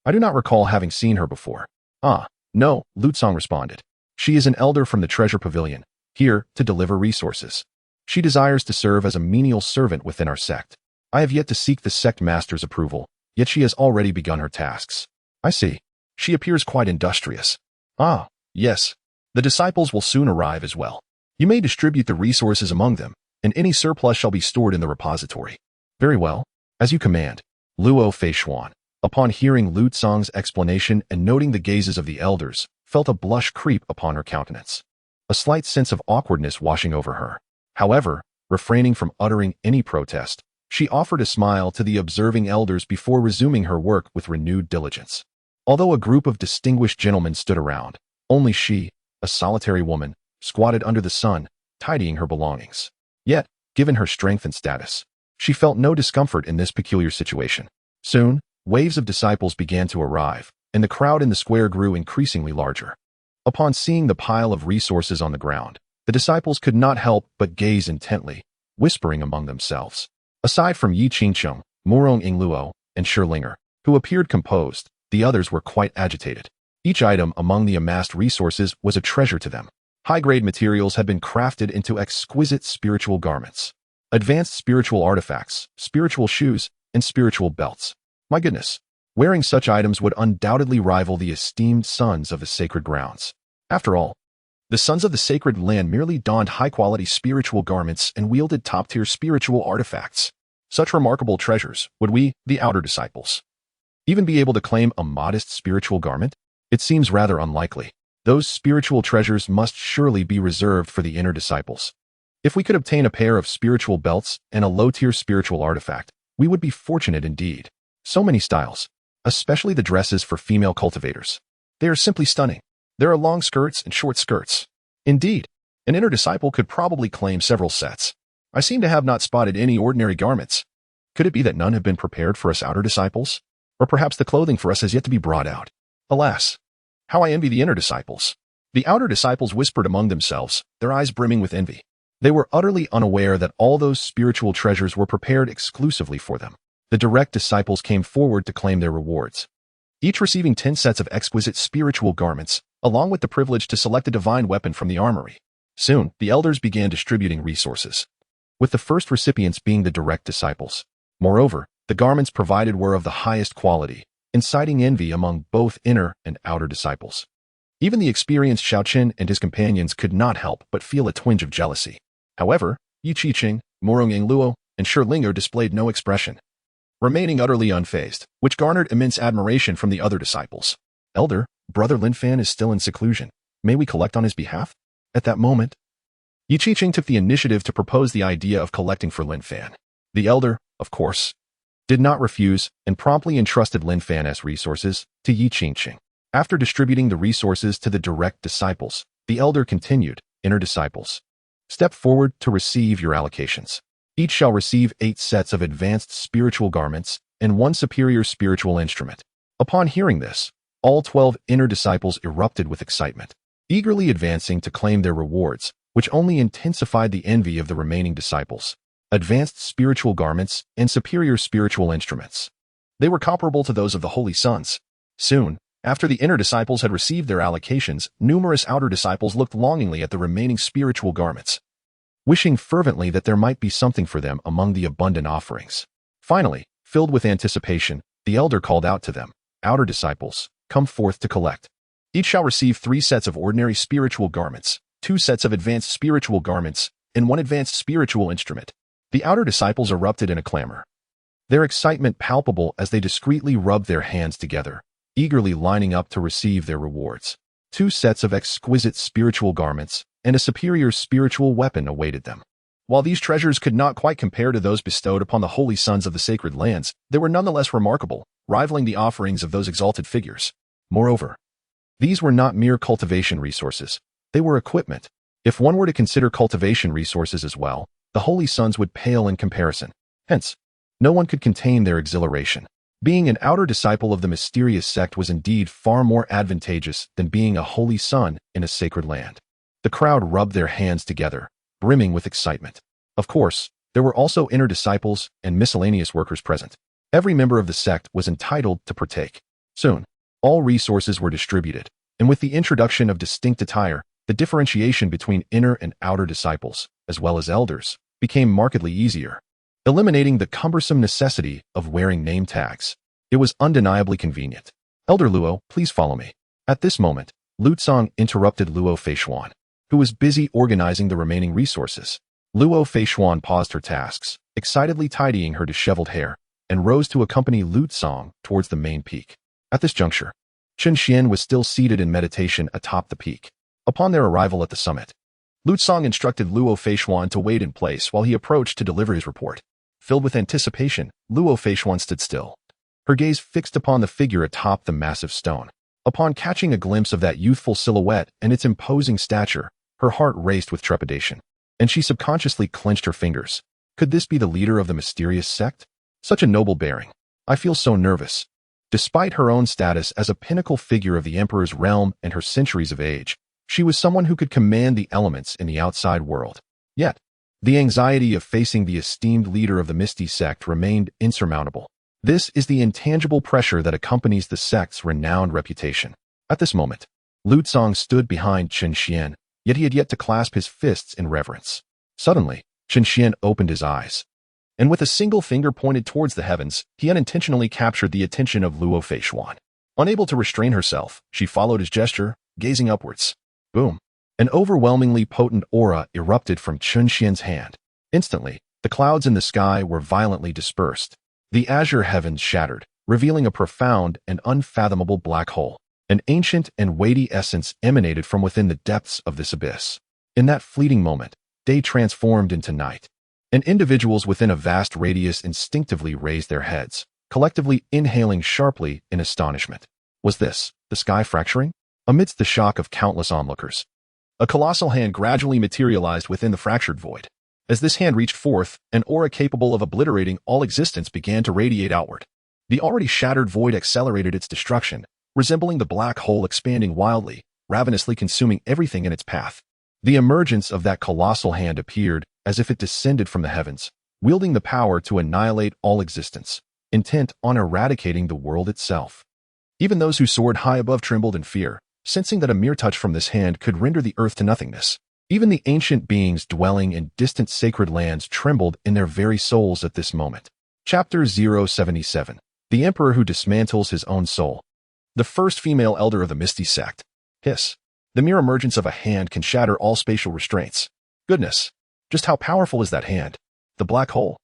I do not recall having seen her before." "Ah, no," Lu Cong responded. "She is an elder from the treasure pavilion, here to deliver resources. She desires to serve as a menial servant within our sect. I have yet to seek the sect master's approval, yet she has already begun her tasks." "I see. She appears quite industrious." "Ah, yes. The disciples will soon arrive as well. You may distribute the resources among them, and any surplus shall be stored in the repository. Very well, as you command, Luo Feishuan. Upon hearing Lu Tsang's explanation and noting the gazes of the elders, felt a blush creep upon her countenance. A slight sense of awkwardness washing over her. However, refraining from uttering any protest, she offered a smile to the observing elders before resuming her work with renewed diligence. Although a group of distinguished gentlemen stood around, only she, a solitary woman, squatted under the sun, tidying her belongings. Yet, given her strength and status, she felt no discomfort in this peculiar situation. Soon, waves of disciples began to arrive, and the crowd in the square grew increasingly larger. Upon seeing the pile of resources on the ground, the disciples could not help but gaze intently, whispering among themselves. Aside from Yi Qingcheng, Murong Ingluo, and Sherlinger, who appeared composed, the others were quite agitated. Each item among the amassed resources was a treasure to them. High-grade materials had been crafted into exquisite spiritual garments, advanced spiritual artifacts, spiritual shoes, and spiritual belts. My goodness, wearing such items would undoubtedly rival the esteemed sons of the sacred grounds. After all, the sons of the sacred land merely donned high-quality spiritual garments and wielded top-tier spiritual artifacts. Such remarkable treasures, would we, the outer disciples, even be able to claim a modest spiritual garment? It seems rather unlikely. Those spiritual treasures must surely be reserved for the inner disciples. If we could obtain a pair of spiritual belts and a low-tier spiritual artifact, we would be fortunate indeed. So many styles, especially the dresses for female cultivators. They are simply stunning. There are long skirts and short skirts. Indeed, an inner disciple could probably claim several sets. I seem to have not spotted any ordinary garments. Could it be that none have been prepared for us outer disciples? Or perhaps the clothing for us has yet to be brought out? Alas, how I envy the inner disciples. The outer disciples whispered among themselves, their eyes brimming with envy. They were utterly unaware that all those spiritual treasures were prepared exclusively for them. The direct disciples came forward to claim their rewards, each receiving 10 sets of exquisite spiritual garments, along with the privilege to select a divine weapon from the armory. Soon, the elders began distributing resources, with the first recipients being the direct disciples. Moreover, the garments provided were of the highest quality, inciting envy among both inner and outer disciples. Even the experienced Xiaoqin and his companions could not help but feel a twinge of jealousy. However, Yi Qiqing, Murong Ingluo, and Sherlinger displayed no expression, remaining utterly unfazed, which garnered immense admiration from the other disciples. Elder, Brother Linfan is still in seclusion. May we collect on his behalf? At that moment, Yi Qiqing took the initiative to propose the idea of collecting for Linfan. The elder, of course, did not refuse and promptly entrusted Linfan's resources to Yi Qingqing. After distributing the resources to the direct disciples, the elder continued, inner disciples, step forward to receive your allocations. Each shall receive 8 sets of advanced spiritual garments and 1 superior spiritual instrument. Upon hearing this, all 12 inner disciples erupted with excitement, eagerly advancing to claim their rewards, which only intensified the envy of the remaining disciples. Advanced spiritual garments and superior spiritual instruments. They were comparable to those of the holy sons. Soon, after the inner disciples had received their allocations, numerous outer disciples looked longingly at the remaining spiritual garments, wishing fervently that there might be something for them among the abundant offerings. Finally, filled with anticipation, the elder called out to them, outer disciples, come forth to collect. Each shall receive 3 sets of ordinary spiritual garments, 2 sets of advanced spiritual garments, and 1 advanced spiritual instrument. The outer disciples erupted in a clamor, their excitement palpable as they discreetly rubbed their hands together, eagerly lining up to receive their rewards. 2 sets of exquisite spiritual garments and a superior spiritual weapon awaited them. While these treasures could not quite compare to those bestowed upon the holy sons of the sacred lands, they were nonetheless remarkable, rivaling the offerings of those exalted figures. Moreover, these were not mere cultivation resources. They were equipment. If one were to consider cultivation resources as well, the holy sons would pale in comparison. Hence, no one could contain their exhilaration. Being an outer disciple of the mysterious sect was indeed far more advantageous than being a holy son in a sacred land. The crowd rubbed their hands together, brimming with excitement. Of course, there were also inner disciples and miscellaneous workers present. Every member of the sect was entitled to partake. Soon, all resources were distributed, and with the introduction of distinct attire, the differentiation between inner and outer disciples, as well as elders, became markedly easier, eliminating the cumbersome necessity of wearing name tags. It was undeniably convenient. Elder Luo, please follow me. At this moment, Lu Tsang interrupted Luo Feishuan, who was busy organizing the remaining resources. Luo Feishuan paused her tasks, excitedly tidying her disheveled hair, and rose to accompany Lu Song towards the main peak. At this juncture, Chen Xuan was still seated in meditation atop the peak. Upon their arrival at the summit, Lu Song instructed Luo Feishuan to wait in place while he approached to deliver his report. Filled with anticipation, Luo Feishuan stood still, her gaze fixed upon the figure atop the massive stone. Upon catching a glimpse of that youthful silhouette and its imposing stature, her heart raced with trepidation, and she subconsciously clenched her fingers. Could this be the leader of the mysterious sect? Such a noble bearing. I feel so nervous. Despite her own status as a pinnacle figure of the emperor's realm and her centuries of age, she was someone who could command the elements in the outside world. Yet, the anxiety of facing the esteemed leader of the Misty Sect remained insurmountable. This is the intangible pressure that accompanies the sect's renowned reputation. At this moment, Lu Song stood behind Chen Xuan, yet he had yet to clasp his fists in reverence. Suddenly, Chen Xuan opened his eyes, and with a single finger pointed towards the heavens, he unintentionally captured the attention of Luo Feishuan. Unable to restrain herself, she followed his gesture, gazing upwards. Boom! An overwhelmingly potent aura erupted from Chen Xuan's hand. Instantly, the clouds in the sky were violently dispersed. The azure heavens shattered, revealing a profound and unfathomable black hole. An ancient and weighty essence emanated from within the depths of this abyss. In that fleeting moment, day transformed into night, and individuals within a vast radius instinctively raised their heads, collectively inhaling sharply in astonishment. Was this the sky fracturing? Amidst the shock of countless onlookers, a colossal hand gradually materialized within the fractured void. As this hand reached forth, an aura capable of obliterating all existence began to radiate outward. The already shattered void accelerated its destruction, resembling the black hole expanding wildly, ravenously consuming everything in its path. The emergence of that colossal hand appeared as if it descended from the heavens, wielding the power to annihilate all existence, intent on eradicating the world itself. Even those who soared high above trembled in fear, sensing that a mere touch from this hand could render the earth to nothingness. Even the ancient beings dwelling in distant sacred lands trembled in their very souls at this moment. Chapter 077. The Emperor Who Dismantles His Own Soul. The first female elder of the Misty Sect. Hiss. The mere emergence of a hand can shatter all spatial restraints. Goodness. Just how powerful is that hand? The black hole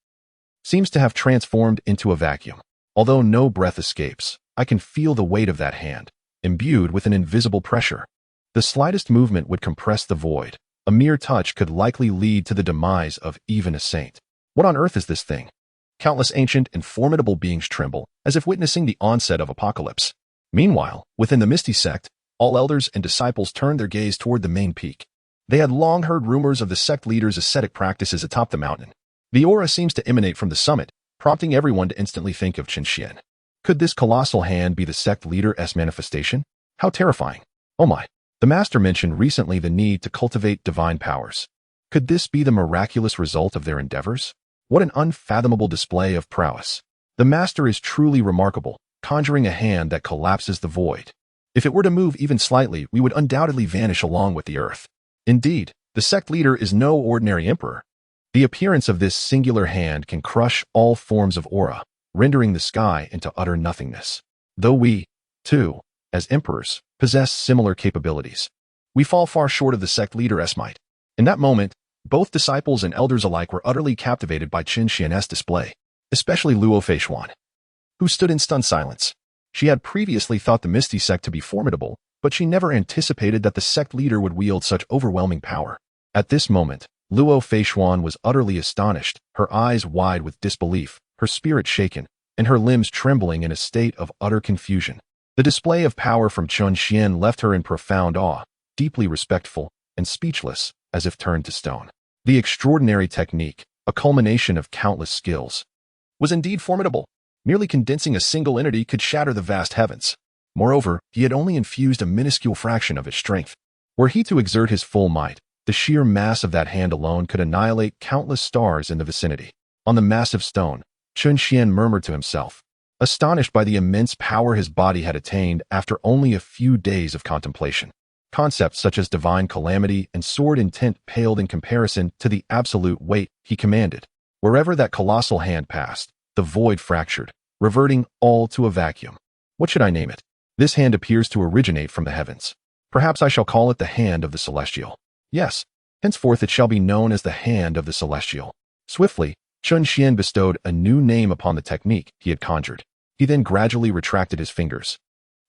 seems to have transformed into a vacuum. Although no breath escapes, I can feel the weight of that hand, imbued with an invisible pressure. The slightest movement would compress the void. A mere touch could likely lead to the demise of even a saint. What on earth is this thing? Countless ancient and formidable beings tremble, as if witnessing the onset of apocalypse. Meanwhile, within the Misty Sect, all elders and disciples turned their gaze toward the main peak. They had long heard rumors of the sect leader's ascetic practices atop the mountain. The aura seems to emanate from the summit, prompting everyone to instantly think of Chen Xuan. Could this colossal hand be the sect leader's manifestation? How terrifying. Oh my. The master mentioned recently the need to cultivate divine powers. Could this be the miraculous result of their endeavors? What an unfathomable display of prowess. The master is truly remarkable, conjuring a hand that collapses the void. If it were to move even slightly, we would undoubtedly vanish along with the earth. Indeed, the sect leader is no ordinary emperor. The appearance of this singular hand can crush all forms of aura, rendering the sky into utter nothingness. Though we, too, as emperors, possess similar capabilities, we fall far short of the sect leader's might. In that moment, both disciples and elders alike were utterly captivated by Chen Xuan's display, especially Luo Feishuan, who stood in stunned silence. She had previously thought the Misty Sect to be formidable, but she never anticipated that the sect leader would wield such overwhelming power. At this moment, Luo Feishuan was utterly astonished, her eyes wide with disbelief, her spirit shaken, and her limbs trembling in a state of utter confusion. The display of power from Chen Xuan left her in profound awe, deeply respectful, and speechless, as if turned to stone. The extraordinary technique, a culmination of countless skills, was indeed formidable. Merely condensing a single entity could shatter the vast heavens. Moreover, he had only infused a minuscule fraction of his strength. Were he to exert his full might, the sheer mass of that hand alone could annihilate countless stars in the vicinity. On the massive stone, Chen Xuan murmured to himself, astonished by the immense power his body had attained after only a few days of contemplation. Concepts such as divine calamity and sword intent paled in comparison to the absolute weight he commanded. Wherever that colossal hand passed, the void fractured, reverting all to a vacuum. What should I name it? This hand appears to originate from the heavens. Perhaps I shall call it the hand of the celestial. Yes, Henceforth it shall be known as the Hand of the Celestial. Swiftly, Chen Xuan bestowed a new name upon the technique he had conjured. He then gradually retracted his fingers,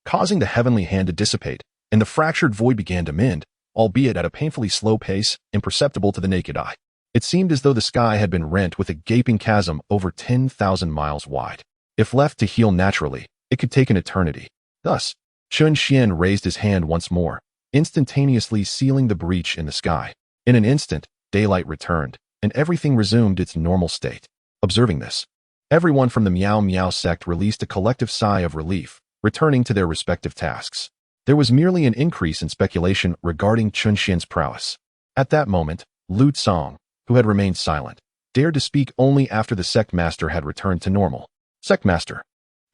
causing the heavenly hand to dissipate, and the fractured void began to mend, albeit at a painfully slow pace, imperceptible to the naked eye. It seemed as though the sky had been rent with a gaping chasm over 10,000 miles wide. If left to heal naturally, it could take an eternity. Thus, Chen Xuan raised his hand once more, instantaneously sealing the breach in the sky. In an instant, daylight returned, and everything resumed its normal state. Observing this, everyone from the Misty Sect released a collective sigh of relief, returning to their respective tasks. There was merely an increase in speculation regarding Chen Xuan's prowess. At that moment, Lu Tsang, who had remained silent, dared to speak only after the sect master had returned to normal. Sect master.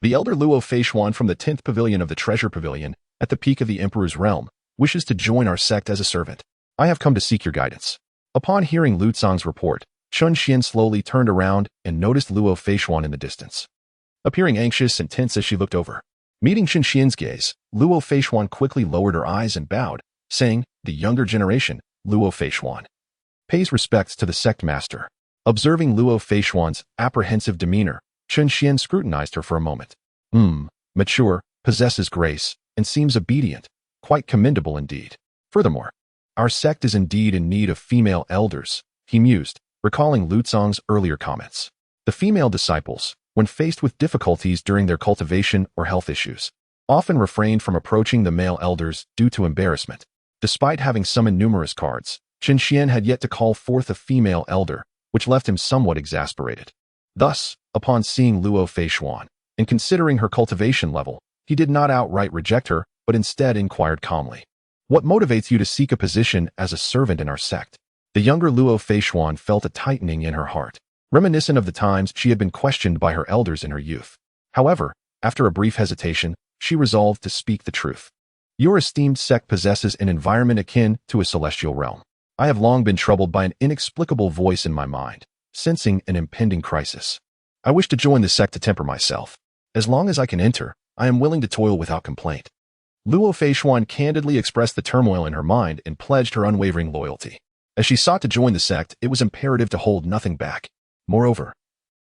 The elder Luo Feishuan from the 10th pavilion of the treasure pavilion, at the peak of the emperor's realm, wishes to join our sect as a servant. I have come to seek your guidance. Upon hearing Lu Tsang's report, Chen Xuan slowly turned around and noticed Luo Feishuan in the distance, appearing anxious and tense as she looked over. Meeting Chen Xuan's gaze, Luo Feishuan quickly lowered her eyes and bowed, saying, "The younger generation, Luo Feishuan, pays respects to the sect master." Observing Luo Feishuan's apprehensive demeanor, Chen Xuan scrutinized her for a moment. Mature, possesses grace, and seems obedient. Quite commendable indeed. Furthermore, our sect is indeed in need of female elders, he mused, recalling Lu Tsang's earlier comments. The female disciples, when faced with difficulties during their cultivation or health issues, often refrained from approaching the male elders due to embarrassment. Despite having summoned numerous cards, Chen Xuan had yet to call forth a female elder, which left him somewhat exasperated. Thus, upon seeing Luo Feishuan, and considering her cultivation level, he did not outright reject her, but instead inquired calmly, "What motivates you to seek a position as a servant in our sect?" The younger Luo Feishuan felt a tightening in her heart, reminiscent of the times she had been questioned by her elders in her youth. However, after a brief hesitation, she resolved to speak the truth. "Your esteemed sect possesses an environment akin to a celestial realm. I have long been troubled by an inexplicable voice in my mind, sensing an impending crisis. I wish to join the sect to temper myself. As long as I can enter, I am willing to toil without complaint." Luo Feishuan candidly expressed the turmoil in her mind and pledged her unwavering loyalty. As she sought to join the sect, it was imperative to hold nothing back. Moreover,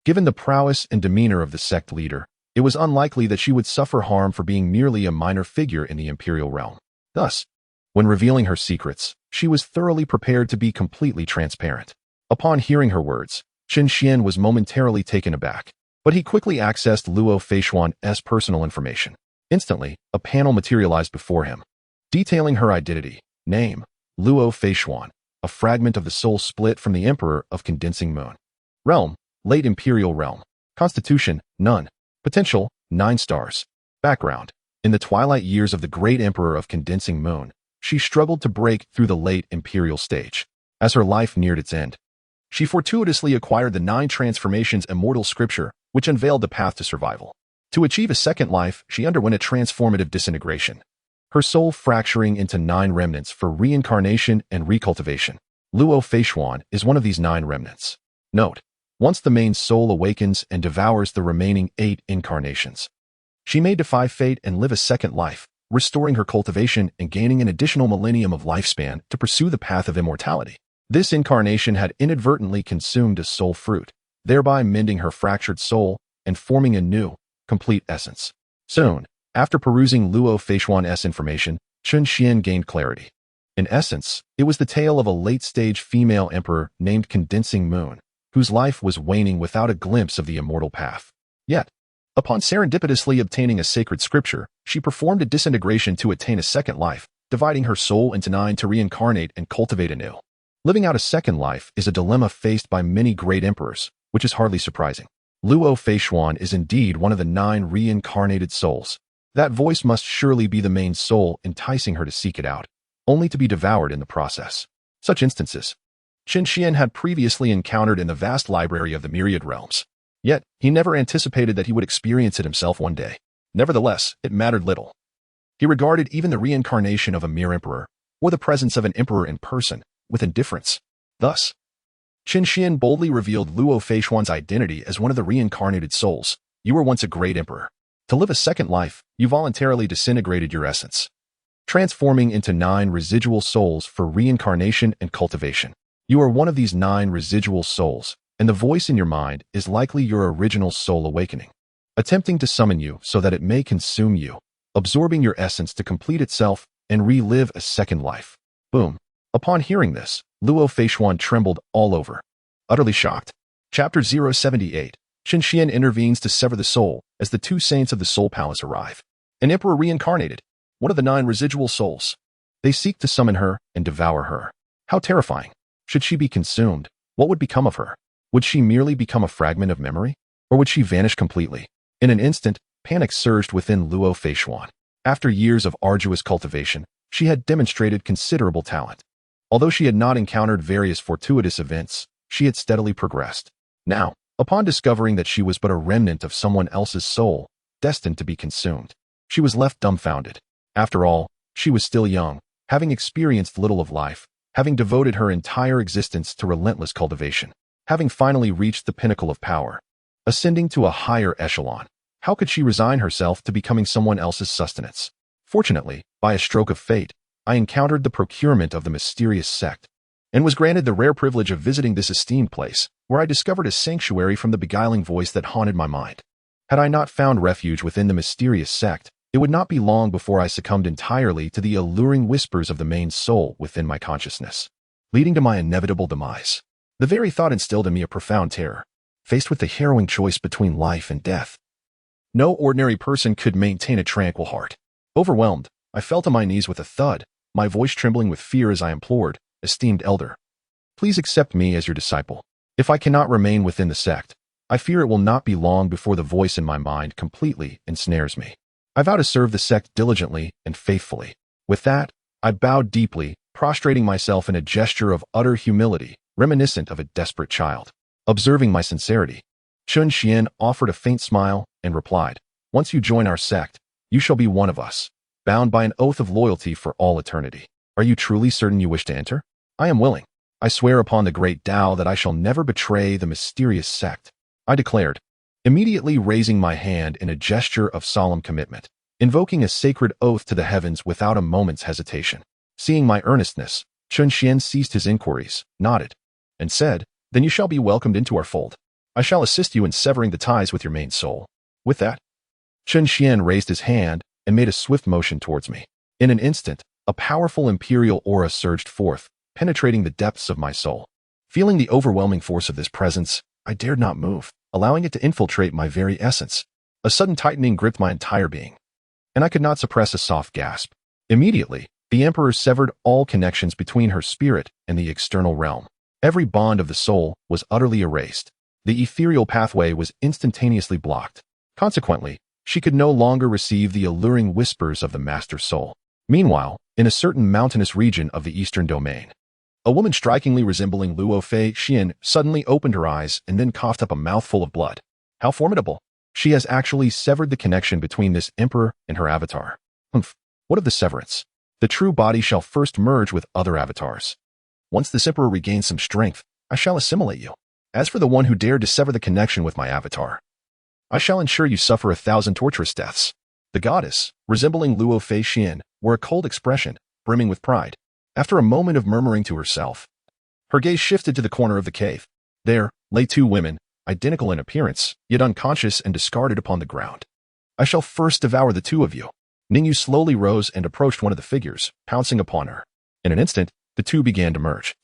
given the prowess and demeanor of the sect leader, it was unlikely that she would suffer harm for being merely a minor figure in the imperial realm. Thus, when revealing her secrets, she was thoroughly prepared to be completely transparent. Upon hearing her words, Chen Xuan was momentarily taken aback, but he quickly accessed Luo Feishuan's personal information. Instantly, a panel materialized before him, detailing her identity. Name, Luo Feishuan, a fragment of the soul split from the Emperor of Condensing Moon. Realm, late Imperial Realm. Constitution, none. Potential, 9 stars. Background, in the twilight years of the great Emperor of Condensing Moon, she struggled to break through the late Imperial stage. As her life neared its end, she fortuitously acquired the 9 Transformations Immortal Scripture, which unveiled the path to survival. To achieve a second life, she underwent a transformative disintegration, her soul fracturing into 9 remnants for reincarnation and recultivation. Luo Feishuan is one of these 9 remnants. Note, once the main soul awakens and devours the remaining 8 incarnations, she may defy fate and live a second life, restoring her cultivation and gaining an additional millennium of lifespan to pursue the path of immortality. This incarnation had inadvertently consumed a soul fruit, thereby mending her fractured soul and forming a new, complete essence. Soon, after perusing Luo Feishuan's information, Chen Xuan gained clarity. In essence, it was the tale of a late-stage female emperor named Condensing Moon, whose life was waning without a glimpse of the immortal path. Yet, upon serendipitously obtaining a sacred scripture, she performed a disintegration to attain a second life, dividing her soul into 9 to reincarnate and cultivate anew. Living out a second life is a dilemma faced by many great emperors, which is hardly surprising. Luo Feishuan is indeed one of the 9 reincarnated souls. That voice must surely be the main soul enticing her to seek it out, only to be devoured in the process. Such instances, Chen Xuan had previously encountered in the vast library of the myriad realms. Yet, he never anticipated that he would experience it himself one day. Nevertheless, it mattered little. He regarded even the reincarnation of a mere emperor, or the presence of an emperor in person, with indifference. Thus, Chen Xuan boldly revealed Luo Feishuan's identity as one of the reincarnated souls. "You were once a great emperor. To live a second life, you voluntarily disintegrated your essence. transforming into 9 residual souls for reincarnation and cultivation. You are one of these 9 residual souls, and the voice in your mind is likely your original soul awakening, attempting to summon you so that it may consume you, absorbing your essence to complete itself and relive a second life. Boom. Upon hearing this, Luo Feishuan trembled all over, utterly shocked. Chapter 078. Chen Xuan intervenes to sever the soul as the 2 saints of the Soul Palace arrive. An emperor reincarnated, one of the 9 residual souls. They seek to summon her and devour her. How terrifying. Should she be consumed, what would become of her? Would she merely become a fragment of memory? Or would she vanish completely? In an instant, panic surged within Luo Feishuan. After years of arduous cultivation, she had demonstrated considerable talent. Although she had not encountered various fortuitous events, she had steadily progressed. Now, upon discovering that she was but a remnant of someone else's soul, destined to be consumed, she was left dumbfounded. After all, she was still young, having experienced little of life, having devoted her entire existence to relentless cultivation, having finally reached the pinnacle of power, ascending to a higher echelon. How could she resign herself to becoming someone else's sustenance? Fortunately, by a stroke of fate, I encountered the procurement of the mysterious sect, and was granted the rare privilege of visiting this esteemed place, where I discovered a sanctuary from the beguiling voice that haunted my mind. Had I not found refuge within the mysterious sect, it would not be long before I succumbed entirely to the alluring whispers of the main soul within my consciousness, leading to my inevitable demise. The very thought instilled in me a profound terror. Faced with the harrowing choice between life and death, no ordinary person could maintain a tranquil heart. Overwhelmed, I fell to my knees with a thud, my voice trembling with fear as I implored, "Esteemed elder, please accept me as your disciple. If I cannot remain within the sect, I fear it will not be long before the voice in my mind completely ensnares me. I vow to serve the sect diligently and faithfully." With that, I bowed deeply, prostrating myself in a gesture of utter humility, reminiscent of a desperate child. Observing my sincerity, Chen Xuan offered a faint smile and replied, "Once you join our sect, you shall be one of us, bound by an oath of loyalty for all eternity. Are you truly certain you wish to enter?" "I am willing. I swear upon the great Tao that I shall never betray the mysterious sect," I declared, immediately raising my hand in a gesture of solemn commitment, invoking a sacred oath to the heavens without a moment's hesitation. Seeing my earnestness, Chen Xuan ceased his inquiries, nodded, and said, "Then you shall be welcomed into our fold. I shall assist you in severing the ties with your main soul." With that, Chen Xuan raised his hand and made a swift motion towards me. In an instant, a powerful imperial aura surged forth, penetrating the depths of my soul. Feeling the overwhelming force of this presence, I dared not move, allowing it to infiltrate my very essence. A sudden tightening gripped my entire being, and I could not suppress a soft gasp. Immediately, the Emperor severed all connections between her spirit and the external realm. Every bond of the soul was utterly erased. The ethereal pathway was instantaneously blocked. Consequently, she could no longer receive the alluring whispers of the Master Soul. Meanwhile, in a certain mountainous region of the Eastern Domain, a woman strikingly resembling Luo Feishuan suddenly opened her eyes and then coughed up a mouthful of blood. How formidable! She has actually severed the connection between this emperor and her avatar. Humph! What of the severance? The true body shall first merge with other avatars. Once this emperor regains some strength, I shall assimilate you. As for the one who dared to sever the connection with my avatar, I shall ensure you suffer 1,000 torturous deaths. The goddess, resembling Luo Feishuan, wore a cold expression, brimming with pride. After a moment of murmuring to herself, her gaze shifted to the corner of the cave. There lay 2 women, identical in appearance, yet unconscious and discarded upon the ground. "I shall first devour the 2 of you." Ningyu slowly rose and approached one of the figures, pouncing upon her. In an instant, the 2 began to merge,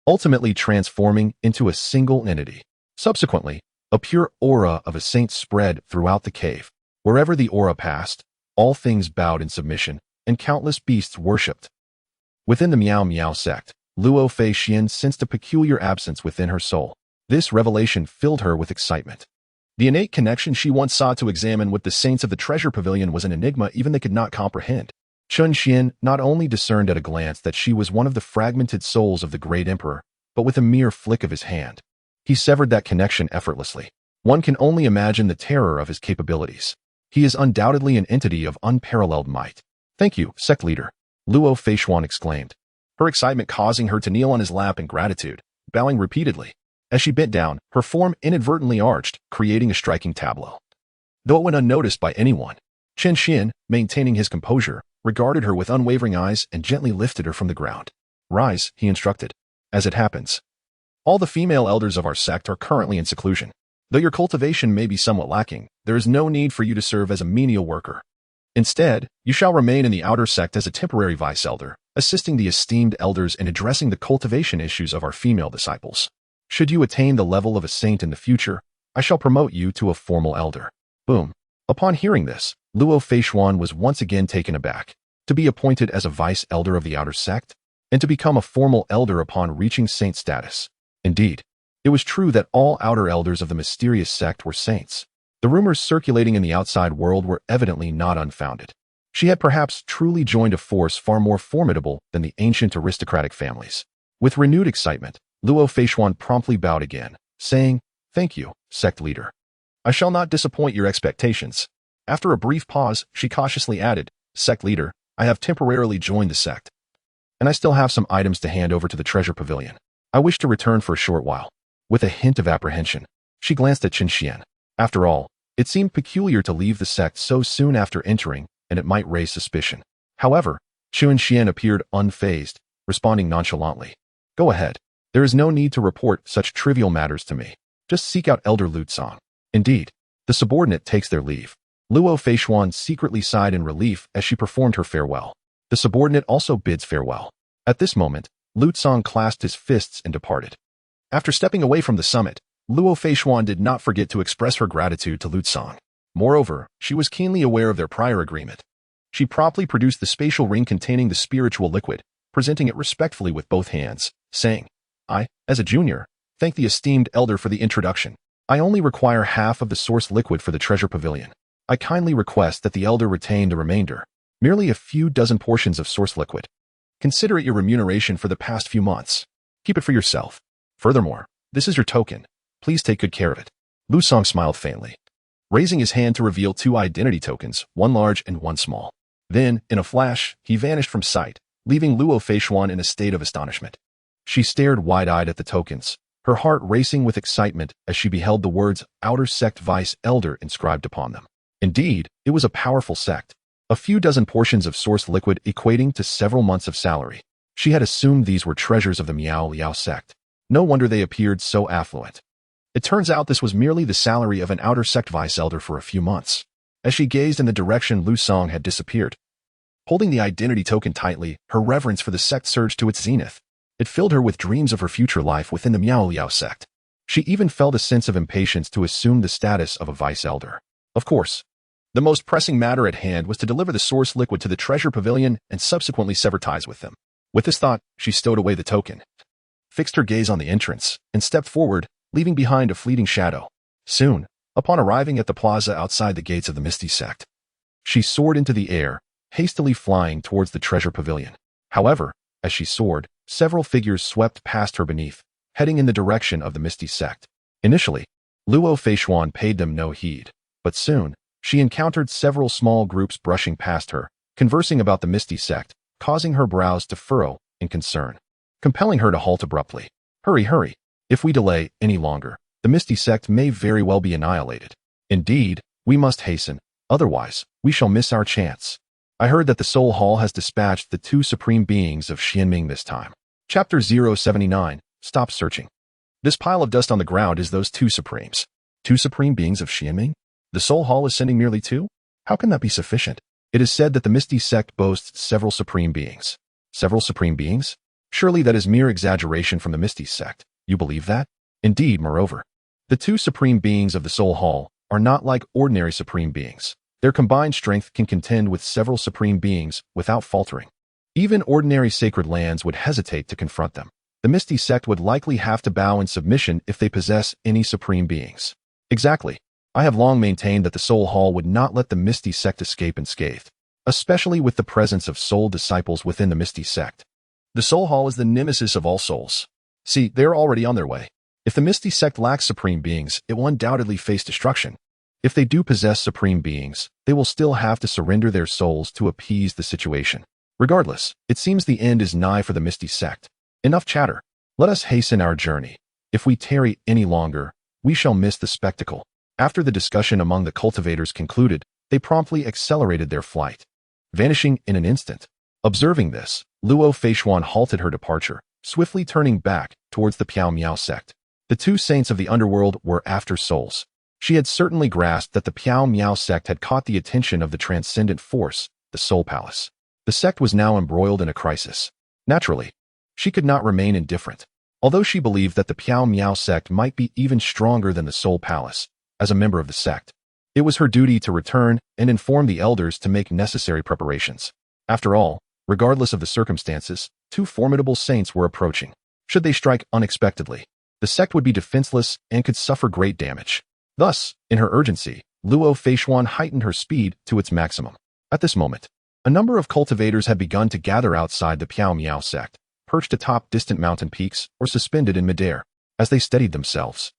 ultimately transforming into a single entity. Subsequently, a pure aura of a saint spread throughout the cave. Wherever the aura passed, all things bowed in submission, and countless beasts worshipped. Within the Miao Miao sect, Luo Feishuan sensed a peculiar absence within her soul. This revelation filled her with excitement. The innate connection she once sought to examine with the saints of the treasure pavilion was an enigma even they could not comprehend. Chen Xuan not only discerned at a glance that she was one of the fragmented souls of the great emperor, but with a mere flick of his hand, he severed that connection effortlessly. One can only imagine the terror of his capabilities. He is undoubtedly an entity of unparalleled might. "Thank you, sect leader," Luo Feishuan exclaimed, her excitement causing her to kneel on his lap in gratitude, bowing repeatedly. As she bent down, her form inadvertently arched, creating a striking tableau. Though it went unnoticed by anyone, Chen Xuan, maintaining his composure, regarded her with unwavering eyes and gently lifted her from the ground. "Rise," he instructed. "As it happens, all the female elders of our sect are currently in seclusion. Though your cultivation may be somewhat lacking, there is no need for you to serve as a menial worker. Instead, you shall remain in the outer sect as a temporary vice elder, assisting the esteemed elders in addressing the cultivation issues of our female disciples. Should you attain the level of a saint in the future, I shall promote you to a formal elder." Boom. Upon hearing this, Luo Feishuan was once again taken aback. To be appointed as a vice elder of the outer sect, and to become a formal elder upon reaching saint status. Indeed, it was true that all outer elders of the mysterious sect were saints. The rumors circulating in the outside world were evidently not unfounded. She had perhaps truly joined a force far more formidable than the ancient aristocratic families. With renewed excitement, Luo Feishuan promptly bowed again, saying, "Thank you, sect leader. I shall not disappoint your expectations." After a brief pause, she cautiously added, "Sect leader, I have temporarily joined the sect, and I still have some items to hand over to the treasure pavilion. I wish to return for a short while." With a hint of apprehension, she glanced at Chen Xuan. After all, it seemed peculiar to leave the sect so soon after entering, and it might raise suspicion. However, Chen Xuan appeared unfazed, responding nonchalantly. "Go ahead. There is no need to report such trivial matters to me. Just seek out Elder Lutsong." Indeed, the subordinate takes their leave. Luo Feishuan secretly sighed in relief as she performed her farewell. The subordinate also bids farewell. At this moment, Lutsong clasped his fists and departed. After stepping away from the summit, Luo Feishuan did not forget to express her gratitude to Lutsong. Moreover, she was keenly aware of their prior agreement. She promptly produced the spatial ring containing the spiritual liquid, presenting it respectfully with both hands, saying, "I, as a junior, thank the esteemed elder for the introduction. I only require half of the source liquid for the treasure pavilion. I kindly request that the elder retain the remainder, merely a few dozen portions of source liquid. Consider it your remuneration for the past few months. Keep it for yourself. Furthermore, this is your token. Please take good care of it." Lutsong smiled faintly, raising his hand to reveal two identity tokens, one large and one small. Then, in a flash, he vanished from sight, leaving Luo Feishuan in a state of astonishment. She stared wide-eyed at the tokens, her heart racing with excitement as she beheld the words "Outer Sect Vice Elder" inscribed upon them. Indeed, it was a powerful sect. A few dozen portions of source liquid equating to several months of salary. She had assumed these were treasures of the Miao Liao sect. No wonder they appeared so affluent. It turns out this was merely the salary of an outer sect vice elder for a few months. As she gazed in the direction Lutsong had disappeared, holding the identity token tightly, her reverence for the sect surged to its zenith. It filled her with dreams of her future life within the Miao Liao sect. She even felt a sense of impatience to assume the status of a vice elder. Of course, the most pressing matter at hand was to deliver the source liquid to the treasure pavilion and subsequently sever ties with them. With this thought, she stowed away the token, fixed her gaze on the entrance, and stepped forward, leaving behind a fleeting shadow. Soon, upon arriving at the plaza outside the gates of the Misty Sect, she soared into the air, hastily flying towards the treasure pavilion. However, as she soared, several figures swept past her beneath, heading in the direction of the Misty Sect. Initially, Luo Feishuan paid them no heed, but soon, she encountered several small groups brushing past her, conversing about the Misty Sect, causing her brows to furrow in concern, compelling her to halt abruptly. "Hurry, hurry. If we delay any longer, the Misty Sect may very well be annihilated. Indeed, we must hasten, otherwise, we shall miss our chance. I heard that the Soul Hall has dispatched the two supreme beings of Xianming this time." Chapter 079, Stop Searching. This pile of dust on the ground is those two supremes. Two supreme beings of Xianming? The Soul Hall is sending merely two? How can that be sufficient? It is said that the Misty Sect boasts several supreme beings. Several supreme beings? Surely that is mere exaggeration from the Misty Sect. You believe that? Indeed, moreover, the two supreme beings of the Soul Hall are not like ordinary supreme beings. Their combined strength can contend with several supreme beings without faltering. Even ordinary sacred lands would hesitate to confront them. The Misty Sect would likely have to bow in submission if they possess any supreme beings. Exactly. I have long maintained that the Soul Hall would not let the Misty Sect escape unscathed, especially with the presence of soul disciples within the Misty Sect. The Soul Hall is the nemesis of all souls. See, they are already on their way. If the Misty Sect lacks supreme beings, it will undoubtedly face destruction. If they do possess supreme beings, they will still have to surrender their souls to appease the situation. Regardless, it seems the end is nigh for the Misty Sect. Enough chatter. Let us hasten our journey. If we tarry any longer, we shall miss the spectacle. After the discussion among the cultivators concluded, they promptly accelerated their flight. vanishing in an instant. Observing this, Luo Feishuan halted her departure, swiftly turning back towards the Piao Miao sect. The two saints of the underworld were after souls. She had certainly grasped that the Piao Miao sect had caught the attention of the transcendent force, the Soul Palace. The sect was now embroiled in a crisis. Naturally, she could not remain indifferent. Although she believed that the Piao Miao sect might be even stronger than the Soul Palace, as a member of the sect, it was her duty to return and inform the elders to make necessary preparations. After all, regardless of the circumstances, two formidable saints were approaching. Should they strike unexpectedly, the sect would be defenseless and could suffer great damage. Thus, in her urgency, Luo Feishuan heightened her speed to its maximum. At this moment, a number of cultivators had begun to gather outside the Piao Miao sect, perched atop distant mountain peaks or suspended in midair. As they steadied themselves,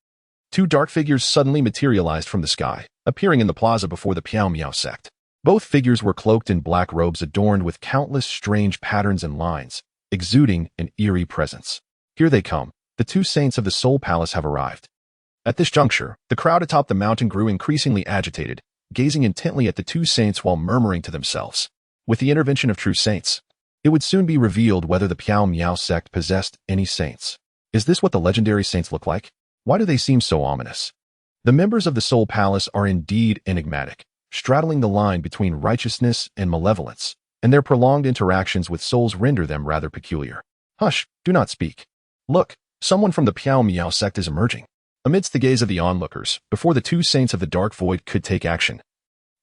two dark figures suddenly materialized from the sky, appearing in the plaza before the Piao Miao sect. Both figures were cloaked in black robes adorned with countless strange patterns and lines, exuding an eerie presence. Here they come. The two saints of the Soul Palace have arrived. At this juncture, the crowd atop the mountain grew increasingly agitated, gazing intently at the two saints while murmuring to themselves. With the intervention of true saints, it would soon be revealed whether the Piao Miao sect possessed any saints. Is this what the legendary saints look like? Why do they seem so ominous? The members of the Soul Palace are indeed enigmatic, straddling the line between righteousness and malevolence, and their prolonged interactions with souls render them rather peculiar. Hush, do not speak. Look, someone from the Piao Miao sect is emerging. Amidst the gaze of the onlookers, before the two saints of the Dark Void could take action,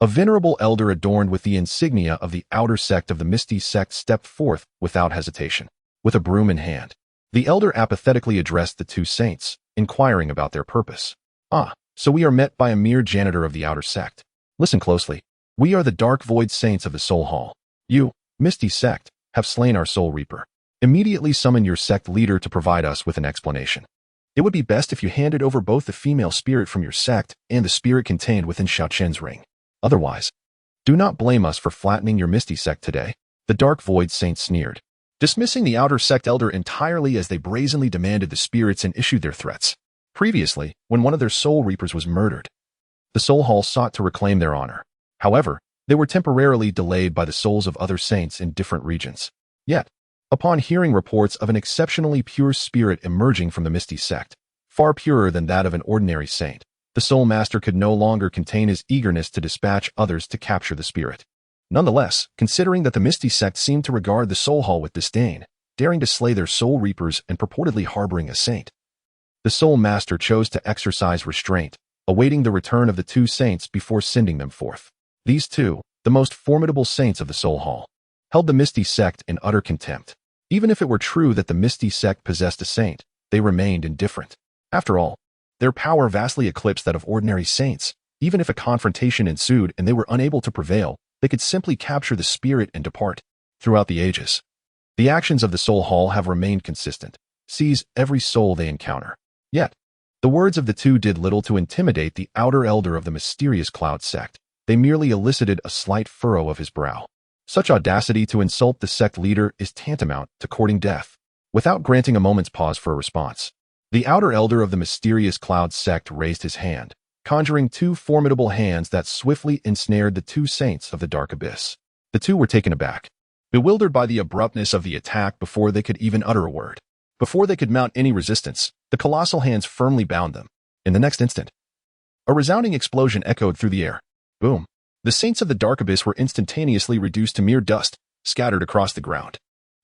a venerable elder adorned with the insignia of the outer sect of the Misty Sect stepped forth without hesitation. With a broom in hand, the elder apathetically addressed the two saints, inquiring about their purpose. Ah, so we are met by a mere janitor of the outer sect. Listen closely. We are the Dark Void saints of the Soul Hall. You, Misty Sect, have slain our Soul Reaper. Immediately summon your sect leader to provide us with an explanation. It would be best if you handed over both the female spirit from your sect and the spirit contained within Xiaochen's ring. Otherwise, do not blame us for flattening your Misty Sect today. The Dark Void Saint sneered, dismissing the outer sect elder entirely as they brazenly demanded the spirits and issued their threats. Previously, when one of their Soul Reapers was murdered, the Soul Hall sought to reclaim their honor. However, they were temporarily delayed by the souls of other saints in different regions. Yet, upon hearing reports of an exceptionally pure spirit emerging from the Misty Sect, far purer than that of an ordinary saint, the Soul Master could no longer contain his eagerness to dispatch others to capture the spirit. Nonetheless, considering that the Misty Sect seemed to regard the Soul Hall with disdain, daring to slay their Soul Reapers and purportedly harboring a saint, the Soul Master chose to exercise restraint, awaiting the return of the two saints before sending them forth. These two, the most formidable saints of the Soul Hall, held the Misty Sect in utter contempt. Even if it were true that the Misty Sect possessed a saint, they remained indifferent. After all, their power vastly eclipsed that of ordinary saints. Even if a confrontation ensued and they were unable to prevail, they could simply capture the spirit and depart. Throughout the ages, the actions of the Soul Hall have remained consistent, seize every soul they encounter. Yet, the words of the two did little to intimidate the outer elder of the mysterious Cloud Sect. They merely elicited a slight furrow of his brow. Such audacity to insult the sect leader is tantamount to courting death. Without granting a moment's pause for a response, the outer elder of the mysterious Cloud Sect raised his hand, conjuring two formidable hands that swiftly ensnared the two saints of the Dark Abyss. The two were taken aback, bewildered by the abruptness of the attack before they could even utter a word. Before they could mount any resistance, the colossal hands firmly bound them. In the next instant, a resounding explosion echoed through the air. Boom! The saints of the Dark Abyss were instantaneously reduced to mere dust, scattered across the ground.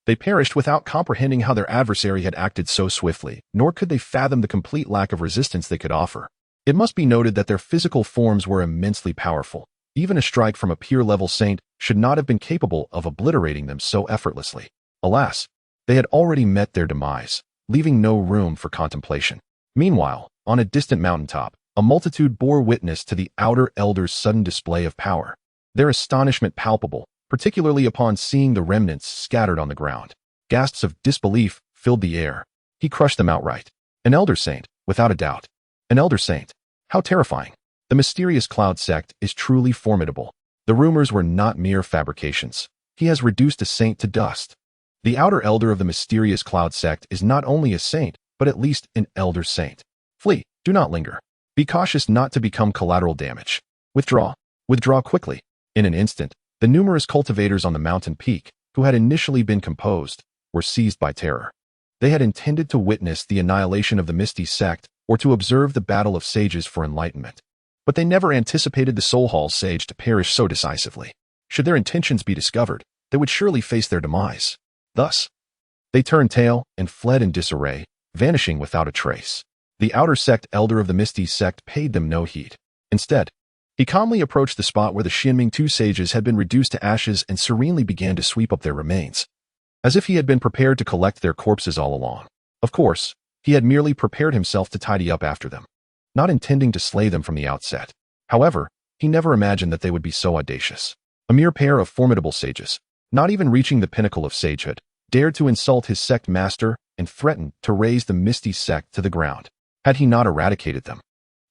They perished without comprehending how their adversary had acted so swiftly, nor could they fathom the complete lack of resistance they could offer. It must be noted that their physical forms were immensely powerful. Even a strike from a peer-level saint should not have been capable of obliterating them so effortlessly. Alas, they had already met their demise, leaving no room for contemplation. Meanwhile, on a distant mountaintop, a multitude bore witness to the outer elder's sudden display of power, their astonishment palpable, particularly upon seeing the remnants scattered on the ground. Gasps of disbelief filled the air. He crushed them outright. An elder saint, without a doubt. An elder saint. How terrifying. The mysterious Cloud Sect is truly formidable. The rumors were not mere fabrications. He has reduced a saint to dust. The outer elder of the mysterious Cloud Sect is not only a saint, but at least an elder saint. Flee, do not linger. Be cautious not to become collateral damage. Withdraw. Withdraw quickly. In an instant, The numerous cultivators on the mountain peak, who had initially been composed, were seized by terror. They had intended to witness the annihilation of the Misty Sect or to observe the battle of sages for enlightenment. But they never anticipated the Soul Hall sage to perish so decisively. Should their intentions be discovered, they would surely face their demise. Thus, they turned tail and fled in disarray, vanishing without a trace. The outer sect elder of the Misty Sect paid them no heed. Instead, he calmly approached the spot where the Xinming two sages had been reduced to ashes and serenely began to sweep up their remains, as if he had been prepared to collect their corpses all along. Of course, he had merely prepared himself to tidy up after them, not intending to slay them from the outset. However, he never imagined that they would be so audacious. A mere pair of formidable sages, not even reaching the pinnacle of sagehood, dared to insult his sect master and threatened to raze the Misty Sect to the ground. Had he not eradicated them,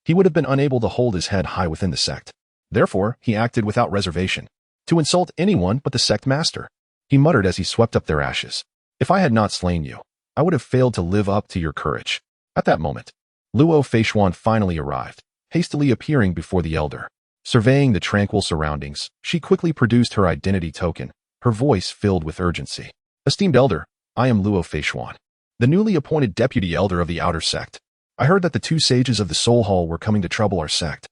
he would have been unable to hold his head high within the sect. Therefore, he acted without reservation, to insult anyone but the sect master. He muttered as he swept up their ashes. If I had not slain you, I would have failed to live up to your courage. At that moment, Luo Feishuan finally arrived, hastily appearing before the elder. Surveying the tranquil surroundings, she quickly produced her identity token, her voice filled with urgency. Esteemed elder, I am Luo Feishuan, the newly appointed deputy elder of the outer sect. I heard that the two sages of the Soul Hall were coming to trouble our sect,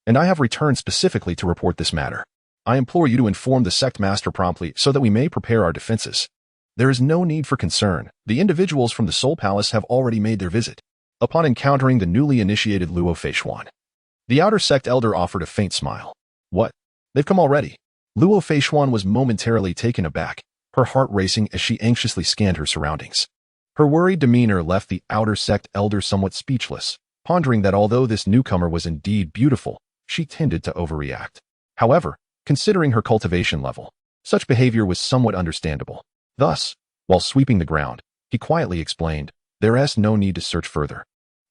and I have returned specifically to report this matter. I implore you to inform the sect master promptly so that we may prepare our defenses. There is no need for concern. The individuals from the Soul Palace have already made their visit. Upon encountering the newly initiated Luo Feishuan, the outer sect elder offered a faint smile. What? They've come already? Luo Feishuan was momentarily taken aback, her heart racing as she anxiously scanned her surroundings. Her worried demeanor left the outer sect elder somewhat speechless, pondering that although this newcomer was indeed beautiful, she tended to overreact. However, considering her cultivation level, such behavior was somewhat understandable. Thus, while sweeping the ground, he quietly explained, "There is no need to search further.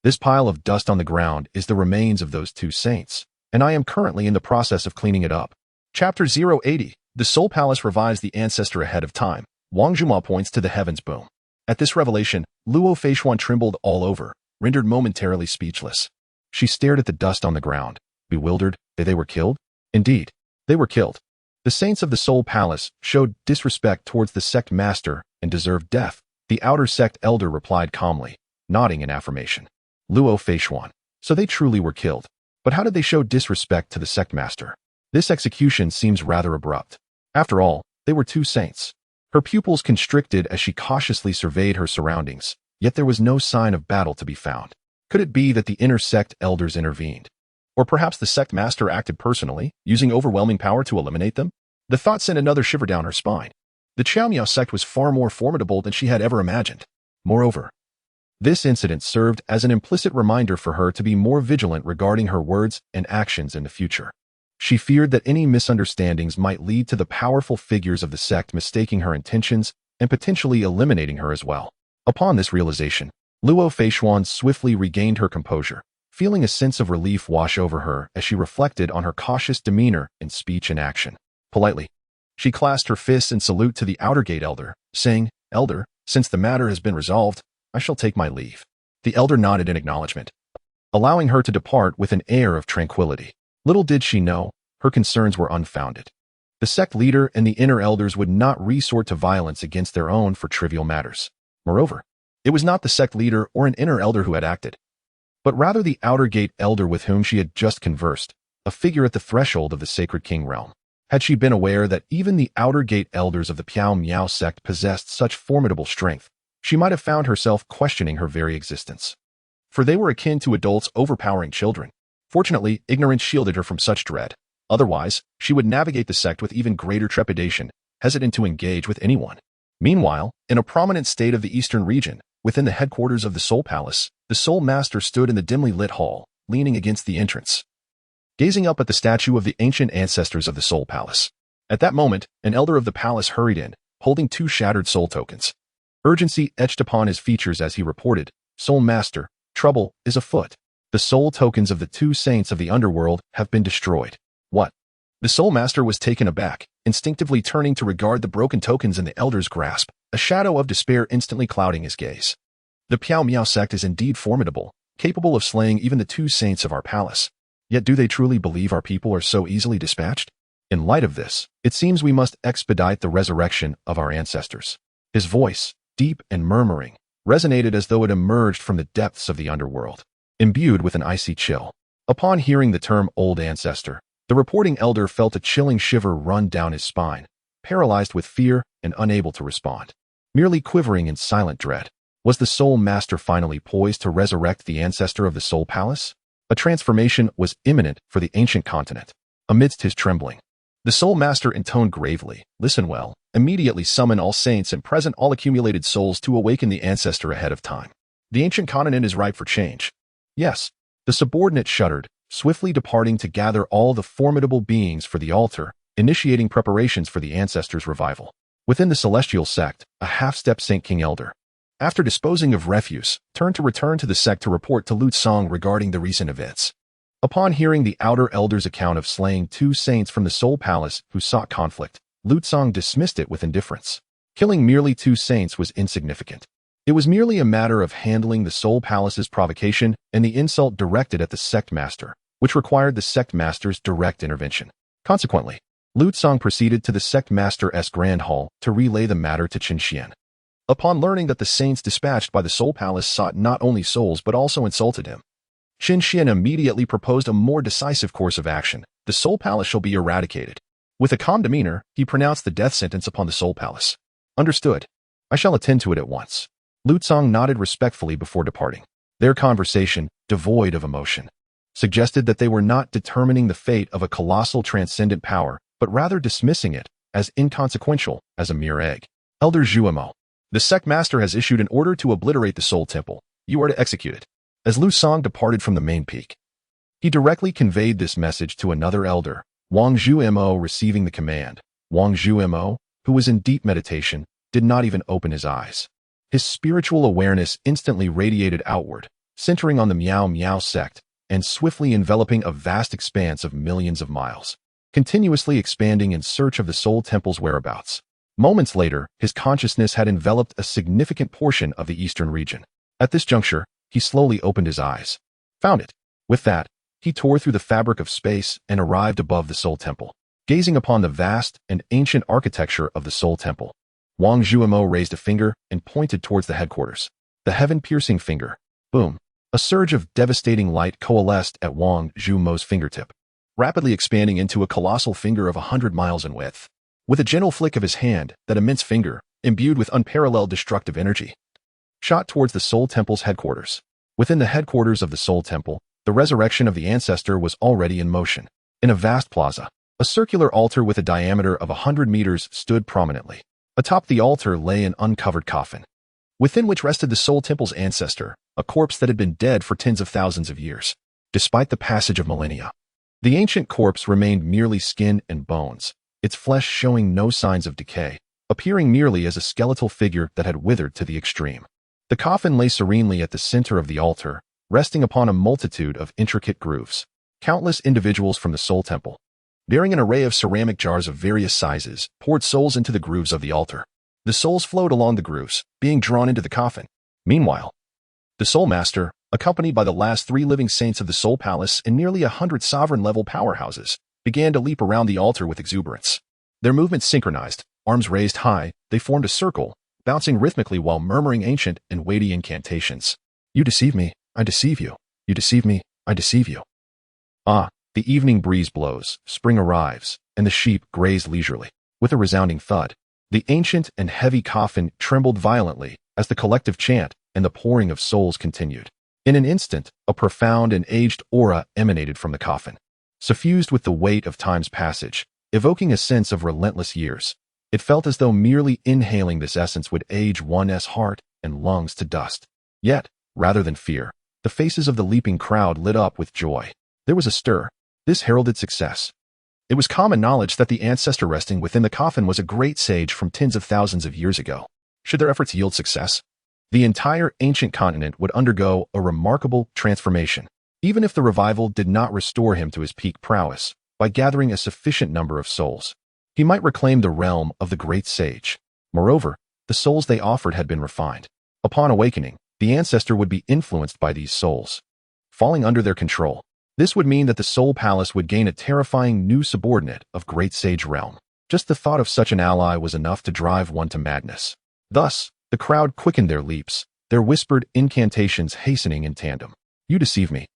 This pile of dust on the ground is the remains of those two saints, and I am currently in the process of cleaning it up." Chapter 080. The Soul Palace revives the ancestor ahead of time. Wang Zhuma points to the heavens boom. At this revelation, Luo Feishuan trembled all over, rendered momentarily speechless. She stared at the dust on the ground, bewildered. They were killed? Indeed, they were killed. The saints of the Soul Palace showed disrespect towards the sect master and deserved death. The outer sect elder replied calmly, nodding in affirmation. Luo Feishuan. So they truly were killed. But how did they show disrespect to the sect master? This execution seems rather abrupt. After all, they were two saints. Her pupils constricted as she cautiously surveyed her surroundings, yet there was no sign of battle to be found. Could it be that the inner sect elders intervened? Or perhaps the sect master acted personally, using overwhelming power to eliminate them? The thought sent another shiver down her spine. The Qiaomiao sect was far more formidable than she had ever imagined. Moreover, this incident served as an implicit reminder for her to be more vigilant regarding her words and actions in the future. She feared that any misunderstandings might lead to the powerful figures of the sect mistaking her intentions and potentially eliminating her as well. Upon this realization, Luo Feishuan swiftly regained her composure, feeling a sense of relief wash over her as she reflected on her cautious demeanor in speech and action. Politely, she clasped her fists in salute to the outer gate elder, saying, "Elder, since the matter has been resolved, I shall take my leave." The elder nodded in acknowledgement, allowing her to depart with an air of tranquility. Little did she know, her concerns were unfounded. The sect leader and the inner elders would not resort to violence against their own for trivial matters. Moreover, it was not the sect leader or an inner elder who had acted, but rather the outer gate elder with whom she had just conversed, a figure at the threshold of the sacred king realm. Had she been aware that even the outer gate elders of the Piao Miao sect possessed such formidable strength, she might have found herself questioning her very existence. For they were akin to adults overpowering children. Fortunately, ignorance shielded her from such dread. Otherwise, she would navigate the sect with even greater trepidation, hesitant to engage with anyone. Meanwhile, in a prominent state of the eastern region, within the headquarters of the Soul Palace, the Soul Master stood in the dimly lit hall, leaning against the entrance, gazing up at the statue of the ancient ancestors of the Soul Palace. At that moment, an elder of the palace hurried in, holding two shattered soul tokens. Urgency etched upon his features as he reported, "Soul Master, trouble is afoot. The soul tokens of the two saints of the underworld have been destroyed." What? The Soul Master was taken aback, instinctively turning to regard the broken tokens in the elder's grasp, a shadow of despair instantly clouding his gaze. The Piao Miao sect is indeed formidable, capable of slaying even the two saints of our palace. Yet do they truly believe our people are so easily dispatched? In light of this, it seems we must expedite the resurrection of our ancestors. His voice, deep and murmuring, resonated as though it emerged from the depths of the underworld, imbued with an icy chill. Upon hearing the term old ancestor, the reporting elder felt a chilling shiver run down his spine, paralyzed with fear and unable to respond. Merely quivering in silent dread. Was the Soul Master finally poised to resurrect the ancestor of the Soul Palace? A transformation was imminent for the ancient continent. Amidst his trembling, the Soul Master intoned gravely, "Listen well. Immediately summon all saints and present all accumulated souls to awaken the ancestor ahead of time. The ancient continent is ripe for change." Yes. The subordinate shuddered, swiftly departing to gather all the formidable beings for the altar, initiating preparations for the ancestor's revival. Within the celestial sect, a half-step Saint King Elder, after disposing of refuse, turned to return to the sect to report to Lutsong regarding the recent events. Upon hearing the outer elder's account of slaying 2 saints from the Soul Palace who sought conflict, Lutsong dismissed it with indifference. Killing merely 2 saints was insignificant. It was merely a matter of handling the Soul Palace's provocation and the insult directed at the sect master, which required the sect master's direct intervention. Consequently, Lutsong proceeded to the sect master's grand hall to relay the matter to Chen Xuan. Upon learning that the saints dispatched by the Soul Palace sought not only souls but also insulted him, Chen Xuan immediately proposed a more decisive course of action. The Soul Palace shall be eradicated. With a calm demeanor, he pronounced the death sentence upon the Soul Palace. Understood. I shall attend to it at once. Lutsong nodded respectfully before departing. Their conversation, devoid of emotion, suggested that they were not determining the fate of a colossal transcendent power, but rather dismissing it as inconsequential as a mere egg. Elder Zhuemo, the sect master has issued an order to obliterate the Soul Temple. You are to execute it. As Lutsong departed from the main peak, he directly conveyed this message to another elder, Wang Zhuemo, receiving the command. Wang Zhuemo, who was in deep meditation, did not even open his eyes. His spiritual awareness instantly radiated outward, centering on the Miao Miao sect, and swiftly enveloping a vast expanse of millions of miles, continuously expanding in search of the Soul Temple's whereabouts. Moments later, his consciousness had enveloped a significant portion of the eastern region. At this juncture, he slowly opened his eyes. Found it. With that, he tore through the fabric of space and arrived above the Soul Temple. Gazing upon the vast and ancient architecture of the Soul Temple, Wang Zhuemo raised a finger and pointed towards the headquarters. The heaven-piercing finger. Boom. A surge of devastating light coalesced at Wang Zhumo's fingertip, rapidly expanding into a colossal finger of 100 miles in width. With a gentle flick of his hand, that immense finger, imbued with unparalleled destructive energy, shot towards the Soul Temple's headquarters. Within the headquarters of the Soul Temple, the resurrection of the ancestor was already in motion. In a vast plaza, a circular altar with a diameter of 100 meters stood prominently. Atop the altar lay an uncovered coffin, within which rested the Soul Temple's ancestor, a corpse that had been dead for tens of thousands of years. Despite the passage of millennia, the ancient corpse remained merely skin and bones, its flesh showing no signs of decay, appearing merely as a skeletal figure that had withered to the extreme. The coffin lay serenely at the center of the altar, resting upon a multitude of intricate grooves. Countless individuals from the Soul Temple, bearing an array of ceramic jars of various sizes, poured souls into the grooves of the altar. The souls flowed along the grooves, being drawn into the coffin. Meanwhile, the Soul Master, accompanied by the last 3 living saints of the Soul Palace and nearly 100 sovereign-level powerhouses, began to leap around the altar with exuberance. Their movements synchronized, arms raised high, they formed a circle, bouncing rhythmically while murmuring ancient and weighty incantations. You deceive me, I deceive you. You deceive me, I deceive you. Ah, the evening breeze blows, spring arrives, and the sheep graze leisurely. With a resounding thud, the ancient and heavy coffin trembled violently as the collective chant and the pouring of souls continued. In an instant, a profound and aged aura emanated from the coffin, suffused with the weight of time's passage, evoking a sense of relentless years. It felt as though merely inhaling this essence would age one's heart and lungs to dust. Yet, rather than fear, the faces of the leaping crowd lit up with joy. There was a stir. This heralded success. It was common knowledge that the ancestor resting within the coffin was a great sage from tens of thousands of years ago. Should their efforts yield success, the entire ancient continent would undergo a remarkable transformation, even if the revival did not restore him to his peak prowess. By gathering a sufficient number of souls, he might reclaim the realm of the great sage. Moreover, the souls they offered had been refined. Upon awakening, the ancestor would be influenced by these souls, falling under their control. This would mean that the Soul Palace would gain a terrifying new subordinate of Great Sage Realm. Just the thought of such an ally was enough to drive one to madness. Thus, the crowd quickened their leaps, their whispered incantations hastening in tandem. You deceive me.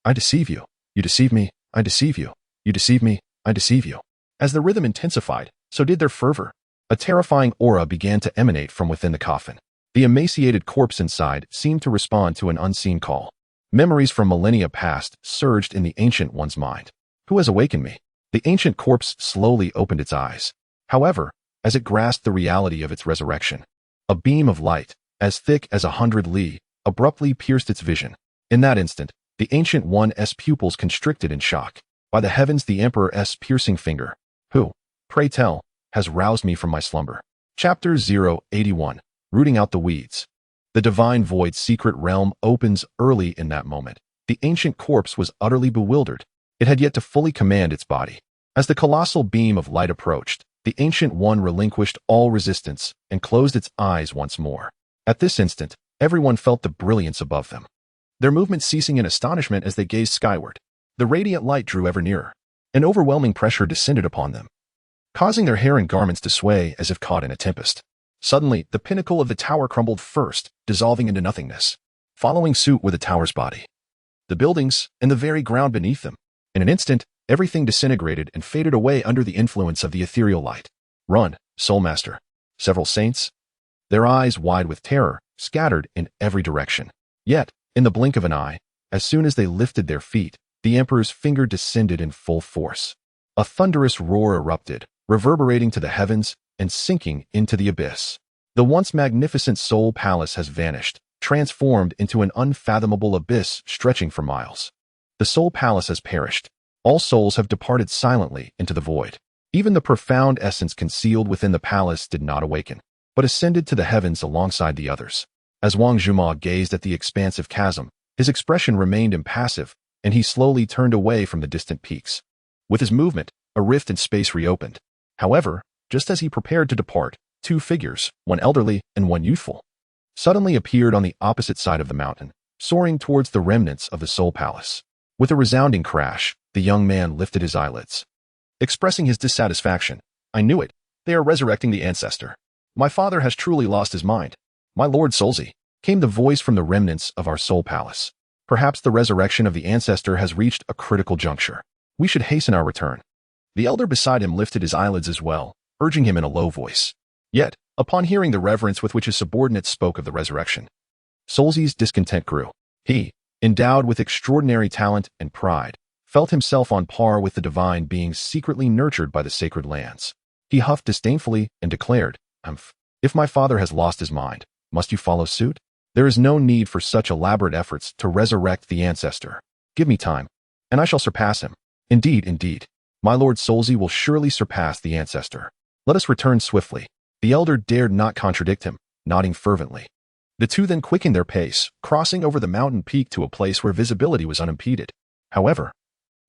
I deceive you. You deceive me. I deceive you. You deceive me. I deceive you. As the rhythm intensified, so did their fervor. A terrifying aura began to emanate from within the coffin. The emaciated corpse inside seemed to respond to an unseen call. Memories from millennia past surged in the Ancient One's mind. Who has awakened me? The ancient corpse slowly opened its eyes. However, as it grasped the reality of its resurrection, a beam of light, as thick as 100 li, abruptly pierced its vision. In that instant, the Ancient One's pupils constricted in shock. By the heavens, the Emperor's piercing finger, who, pray tell, has roused me from my slumber. Chapter 081, Rooting Out the Weeds. The Divine Void's secret realm opens early in that moment. The ancient corpse was utterly bewildered. It had yet to fully command its body. As the colossal beam of light approached, the Ancient One relinquished all resistance and closed its eyes once more. At this instant, everyone felt the brilliance above them, their movement ceasing in astonishment as they gazed skyward. The radiant light drew ever nearer. An overwhelming pressure descended upon them, causing their hair and garments to sway as if caught in a tempest. Suddenly, the pinnacle of the tower crumbled first, dissolving into nothingness. Following suit were the tower's body, the buildings, and the very ground beneath them. In an instant, everything disintegrated and faded away under the influence of the ethereal light. Run, Soul Master. Several saints, their eyes wide with terror, scattered in every direction. Yet, in the blink of an eye, as soon as they lifted their feet, the Emperor's finger descended in full force. A thunderous roar erupted, reverberating to the heavens and sinking into the abyss. The once magnificent Soul Palace has vanished, transformed into an unfathomable abyss stretching for miles. The Soul Palace has perished. All souls have departed silently into the void. Even the profound essence concealed within the palace did not awaken, but ascended to the heavens alongside the others. As Wang Zhuma gazed at the expansive chasm, his expression remained impassive, and he slowly turned away from the distant peaks. With his movement, a rift in space reopened. However, just as he prepared to depart, two figures, one elderly and one youthful, suddenly appeared on the opposite side of the mountain, soaring towards the remnants of the Soul Palace. With a resounding crash, the young man lifted his eyelids, expressing his dissatisfaction. I knew it. They are resurrecting the ancestor. My father has truly lost his mind. My Lord Solzi, came the voice from the remnants of our Soul Palace. Perhaps the resurrection of the ancestor has reached a critical juncture. We should hasten our return. The elder beside him lifted his eyelids as well, urging him in a low voice. Yet, upon hearing the reverence with which his subordinates spoke of the resurrection, Solzi's discontent grew. He, endowed with extraordinary talent and pride, felt himself on par with the divine beings secretly nurtured by the sacred lands. He huffed disdainfully and declared, If my father has lost his mind, must you follow suit? There is no need for such elaborate efforts to resurrect the ancestor. Give me time, and I shall surpass him. Indeed, my Lord Solzi will surely surpass the ancestor. Let us return swiftly. The elder dared not contradict him, nodding fervently. The two then quickened their pace, crossing over the mountain peak to a place where visibility was unimpeded. However,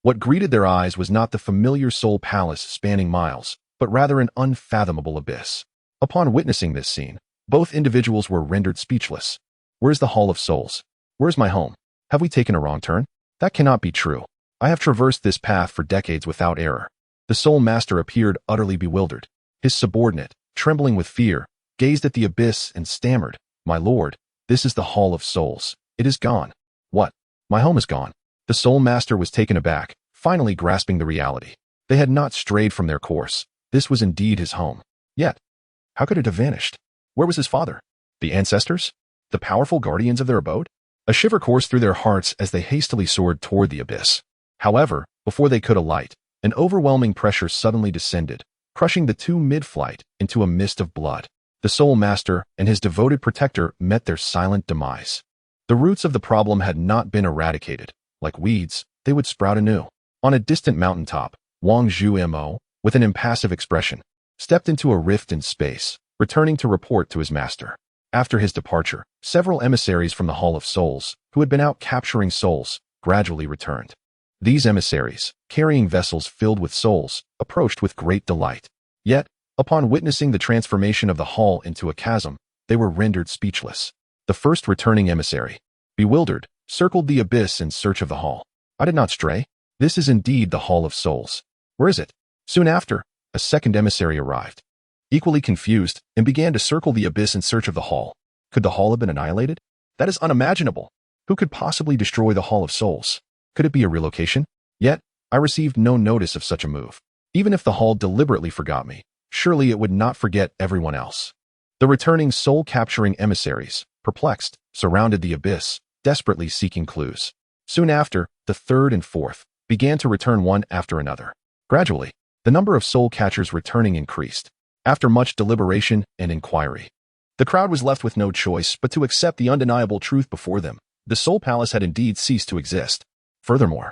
what greeted their eyes was not the familiar Soul Palace spanning miles, but rather an unfathomable abyss. Upon witnessing this scene, both individuals were rendered speechless. Where's the Hall of Souls? Where's my home? Have we taken a wrong turn? That cannot be true. I have traversed this path for decades without error. The Soul Master appeared utterly bewildered. His subordinate, trembling with fear, gazed at the abyss and stammered, My lord, this is the Hall of Souls. It is gone. What? My home is gone. The Soul Master was taken aback, finally grasping the reality. They had not strayed from their course. This was indeed his home. Yet, how could it have vanished? Where was his father? The ancestors? The powerful guardians of their abode? A shiver coursed through their hearts as they hastily soared toward the abyss. However, before they could alight, an overwhelming pressure suddenly descended, crushing the two mid-flight into a mist of blood. The Soul Master and his devoted protector met their silent demise. The roots of the problem had not been eradicated. Like weeds, they would sprout anew. On a distant mountaintop, Wang Zhumo, with an impassive expression, stepped into a rift in space, returning to report to his master. After his departure, several emissaries from the Hall of Souls, who had been out capturing souls, gradually returned. These emissaries, carrying vessels filled with souls, approached with great delight. Yet, upon witnessing the transformation of the hall into a chasm, they were rendered speechless. The first returning emissary, bewildered, circled the abyss in search of the hall. I did not stray. This is indeed the Hall of Souls. Where is it? Soon after, a second emissary arrived, equally confused, and began to circle the abyss in search of the hall. Could the hall have been annihilated? That is unimaginable. Who could possibly destroy the Hall of Souls? Could it be a relocation? Yet, I received no notice of such a move. Even if the hall deliberately forgot me, surely it would not forget everyone else. The returning soul-capturing emissaries, perplexed, surrounded the abyss, desperately seeking clues. Soon after, the third and fourth began to return one after another. Gradually, the number of soul catchers returning increased. After much deliberation and inquiry, the crowd was left with no choice but to accept the undeniable truth before them. The Soul Palace had indeed ceased to exist. Furthermore,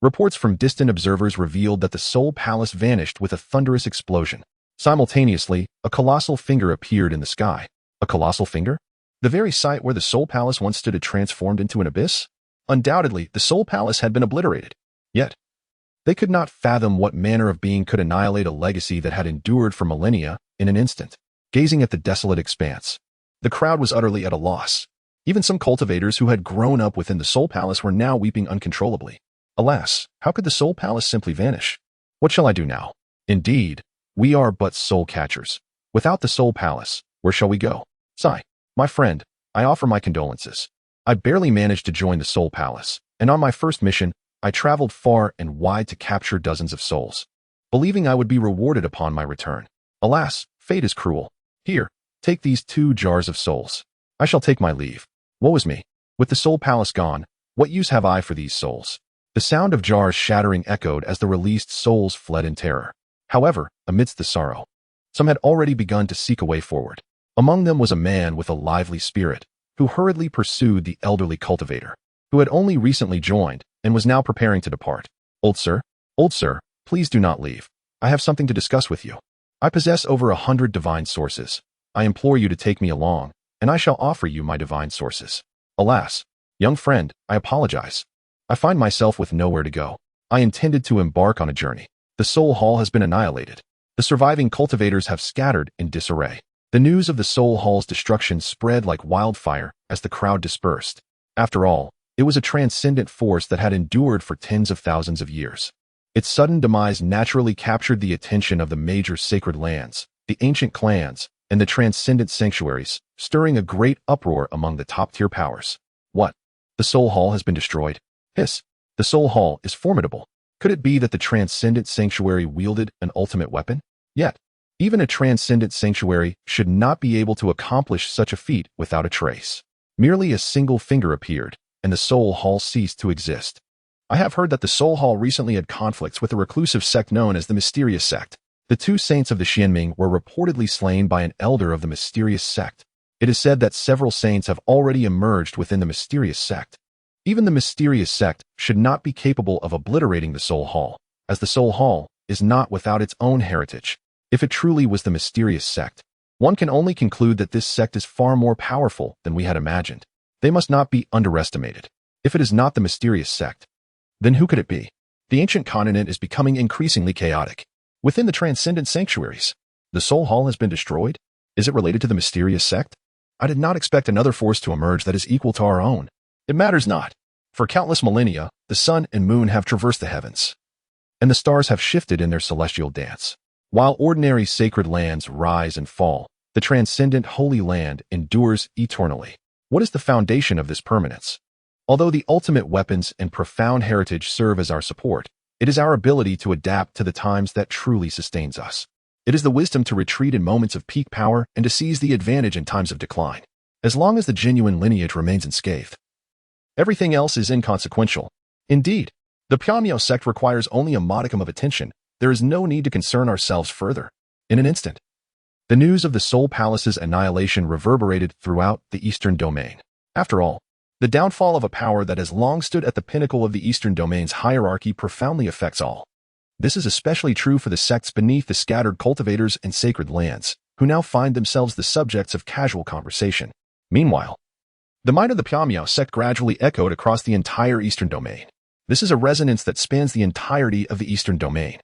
reports from distant observers revealed that the Soul Palace vanished with a thunderous explosion. Simultaneously, a colossal finger appeared in the sky. A colossal finger? The very site where the Soul Palace once stood had transformed into an abyss? Undoubtedly, the Soul Palace had been obliterated. Yet, they could not fathom what manner of being could annihilate a legacy that had endured for millennia in an instant. Gazing at the desolate expanse, the crowd was utterly at a loss. Even some cultivators who had grown up within the Soul Palace were now weeping uncontrollably. Alas, how could the Soul Palace simply vanish? What shall I do now? Indeed, we are but soul catchers. Without the Soul Palace, where shall we go? Sigh, my friend, I offer my condolences. I barely managed to join the Soul Palace, and on my first mission, I traveled far and wide to capture dozens of souls, believing I would be rewarded upon my return. Alas, fate is cruel. Here, take these 2 jars of souls. I shall take my leave. Woe is me. With the Soul Palace gone, what use have I for these souls? The sound of jars shattering echoed as the released souls fled in terror. However, amidst the sorrow, some had already begun to seek a way forward. Among them was a man with a lively spirit, who hurriedly pursued the elderly cultivator, who had only recently joined and was now preparing to depart. Old sir, please do not leave. I have something to discuss with you. I possess over 100 divine sources. I implore you to take me along, and I shall offer you my divine sources. Alas, young friend, I apologize. I find myself with nowhere to go. I intended to embark on a journey. The Soul Hall has been annihilated. The surviving cultivators have scattered in disarray. The news of the Soul Hall's destruction spread like wildfire as the crowd dispersed. After all, it was a transcendent force that had endured for tens of thousands of years. Its sudden demise naturally captured the attention of the major sacred lands, the ancient clans, and the transcendent sanctuaries, stirring a great uproar among the top-tier powers. What? The Soul Hall has been destroyed? Hiss. The Soul Hall is formidable. Could it be that the transcendent sanctuary wielded an ultimate weapon? Yet, even a transcendent sanctuary should not be able to accomplish such a feat without a trace. Merely a single finger appeared, and the Soul Hall ceased to exist. I have heard that the Soul Hall recently had conflicts with a reclusive sect known as the Mysterious Sect. The 2 saints of the Xianming were reportedly slain by an elder of the Mysterious Sect. It is said that several saints have already emerged within the Mysterious Sect. Even the Mysterious Sect should not be capable of obliterating the Soul Hall, as the Soul Hall is not without its own heritage. If it truly was the Mysterious Sect, one can only conclude that this sect is far more powerful than we had imagined. They must not be underestimated. If it is not the Mysterious Sect, then who could it be? The ancient continent is becoming increasingly chaotic. Within the transcendent sanctuaries, the Soul Hall has been destroyed? Is it related to the Mysterious Sect? I did not expect another force to emerge that is equal to our own. It matters not. For countless millennia, the sun and moon have traversed the heavens, and the stars have shifted in their celestial dance. While ordinary sacred lands rise and fall, the transcendent Holy Land endures eternally. What is the foundation of this permanence? Although the ultimate weapons and profound heritage serve as our support, it is our ability to adapt to the times that truly sustains us. It is the wisdom to retreat in moments of peak power and to seize the advantage in times of decline. As long as the genuine lineage remains unscathed, everything else is inconsequential. Indeed, the Pyamyo sect requires only a modicum of attention. There is no need to concern ourselves further. In an instant, the news of the Soul Palace's annihilation reverberated throughout the Eastern Domain. After all, the downfall of a power that has long stood at the pinnacle of the Eastern Domain's hierarchy profoundly affects all. This is especially true for the sects beneath the scattered cultivators and sacred lands, who now find themselves the subjects of casual conversation. Meanwhile, the might of the Pyamyo sect gradually echoed across the entire Eastern Domain. This is a resonance that spans the entirety of the Eastern Domain.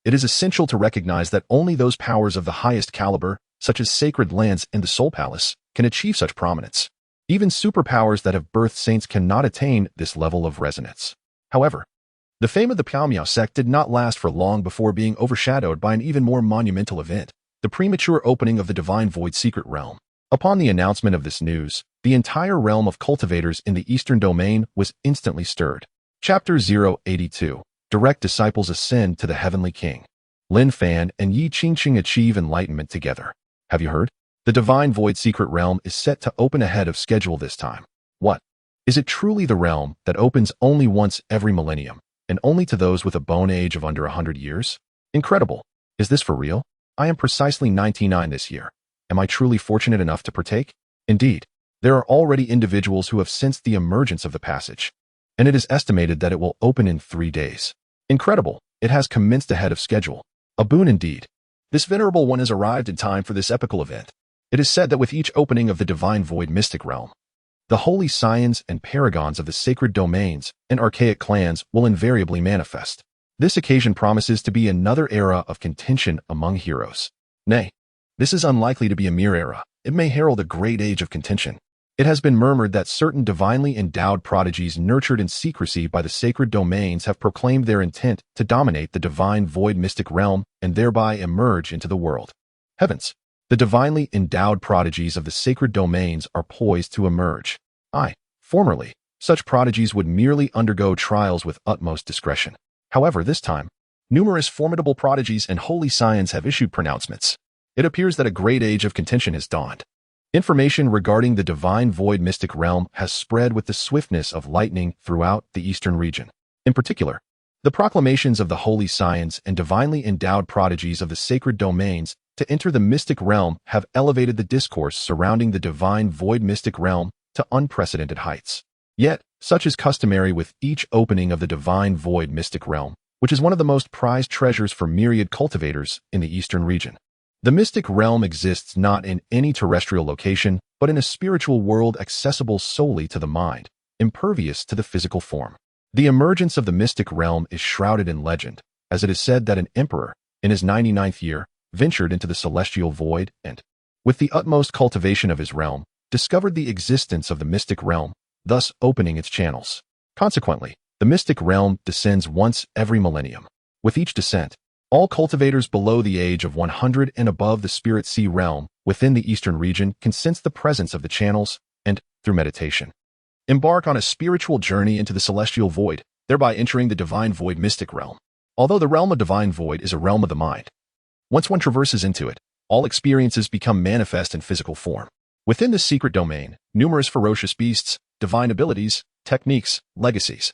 It is essential to recognize that only those powers of the highest caliber, such as sacred lands and the Soul Palace, can achieve such prominence. Even superpowers that have birthed saints cannot attain this level of resonance. However, the fame of the Piao sect did not last for long before being overshadowed by an even more monumental event, the premature opening of the Divine Void secret realm. Upon the announcement of this news, the entire realm of cultivators in the Eastern Domain was instantly stirred. Chapter 082. Direct disciples ascend to the Heavenly King. Lin Fan and Yi Qingqing achieve enlightenment together. Have you heard? The Divine Void secret realm is set to open ahead of schedule this time. What? Is it truly the realm that opens only once every millennium, and only to those with a bone age of under 100 years? Incredible. Is this for real? I am precisely 99 this year. Am I truly fortunate enough to partake? Indeed, there are already individuals who have sensed the emergence of the passage, and it is estimated that it will open in 3 days. Incredible. It has commenced ahead of schedule. A boon indeed. This venerable one has arrived in time for this epical event. It is said that with each opening of the Divine Void mystic realm, the holy scions and paragons of the sacred domains and archaic clans will invariably manifest. This occasion promises to be another era of contention among heroes. Nay, this is unlikely to be a mere era. It may herald a great age of contention. It has been murmured that certain divinely endowed prodigies nurtured in secrecy by the sacred domains have proclaimed their intent to dominate the Divine Void mystic realm and thereby emerge into the world. Heavens! The divinely endowed prodigies of the sacred domains are poised to emerge. Formerly, such prodigies would merely undergo trials with utmost discretion. However, this time, numerous formidable prodigies and holy scions have issued pronouncements. It appears that a great age of contention has dawned. Information regarding the Divine Void mystic realm has spread with the swiftness of lightning throughout the eastern region. In particular, the proclamations of the holy scions and divinely endowed prodigies of the sacred domains to enter the mystic realm have elevated the discourse surrounding the Divine Void mystic realm to unprecedented heights. Yet, such is customary with each opening of the Divine Void mystic realm, which is one of the most prized treasures for myriad cultivators in the eastern region. The mystic realm exists not in any terrestrial location, but in a spiritual world accessible solely to the mind, impervious to the physical form. The emergence of the mystic realm is shrouded in legend, as it is said that an emperor, in his 99th year, ventured into the celestial void and, with the utmost cultivation of his realm, discovered the existence of the mystic realm, thus opening its channels. Consequently, the mystic realm descends once every millennium. With each descent, all cultivators below the age of 100 and above the Spirit Sea realm within the eastern region can sense the presence of the channels and, through meditation, embark on a spiritual journey into the celestial void, thereby entering the Divine Void mystic realm. Although the realm of Divine Void is a realm of the mind, once one traverses into it, all experiences become manifest in physical form. Within this secret domain, numerous ferocious beasts, divine abilities, techniques, legacies,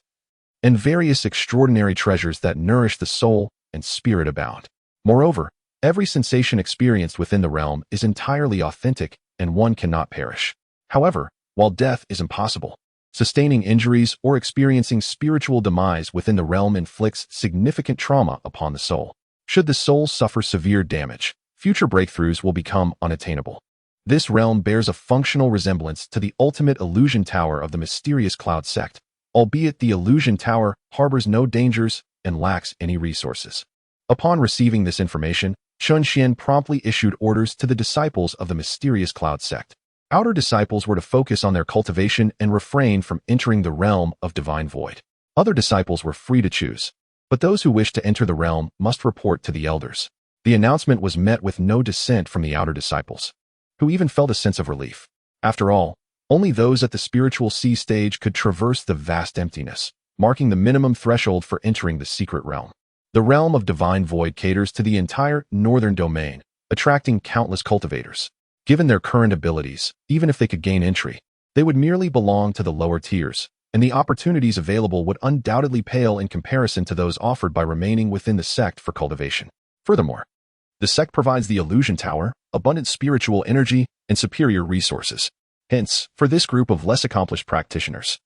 and various extraordinary treasures that nourish the soul and spirit abound. Moreover, every sensation experienced within the realm is entirely authentic and one cannot perish. However, while death is impossible, sustaining injuries or experiencing spiritual demise within the realm inflicts significant trauma upon the soul. Should the soul suffer severe damage, future breakthroughs will become unattainable. This realm bears a functional resemblance to the ultimate illusion tower of the mysterious Cloud sect, albeit the illusion tower harbors no dangers and lacks any resources. Upon receiving this information, Chen Xuan promptly issued orders to the disciples of the mysterious Cloud sect. Outer disciples were to focus on their cultivation and refrain from entering the realm of Divine Void. Other disciples were free to choose, but those who wished to enter the realm must report to the elders. The announcement was met with no dissent from the outer disciples, who even felt a sense of relief. After all, only those at the spiritual sea stage could traverse the vast emptiness, marking the minimum threshold for entering the secret realm. The realm of Divine Void caters to the entire northern domain, attracting countless cultivators. Given their current abilities, even if they could gain entry, they would merely belong to the lower tiers, and the opportunities available would undoubtedly pale in comparison to those offered by remaining within the sect for cultivation. Furthermore, the sect provides the illusion tower, abundant spiritual energy, and superior resources. Hence, for this group of less accomplished practitioners,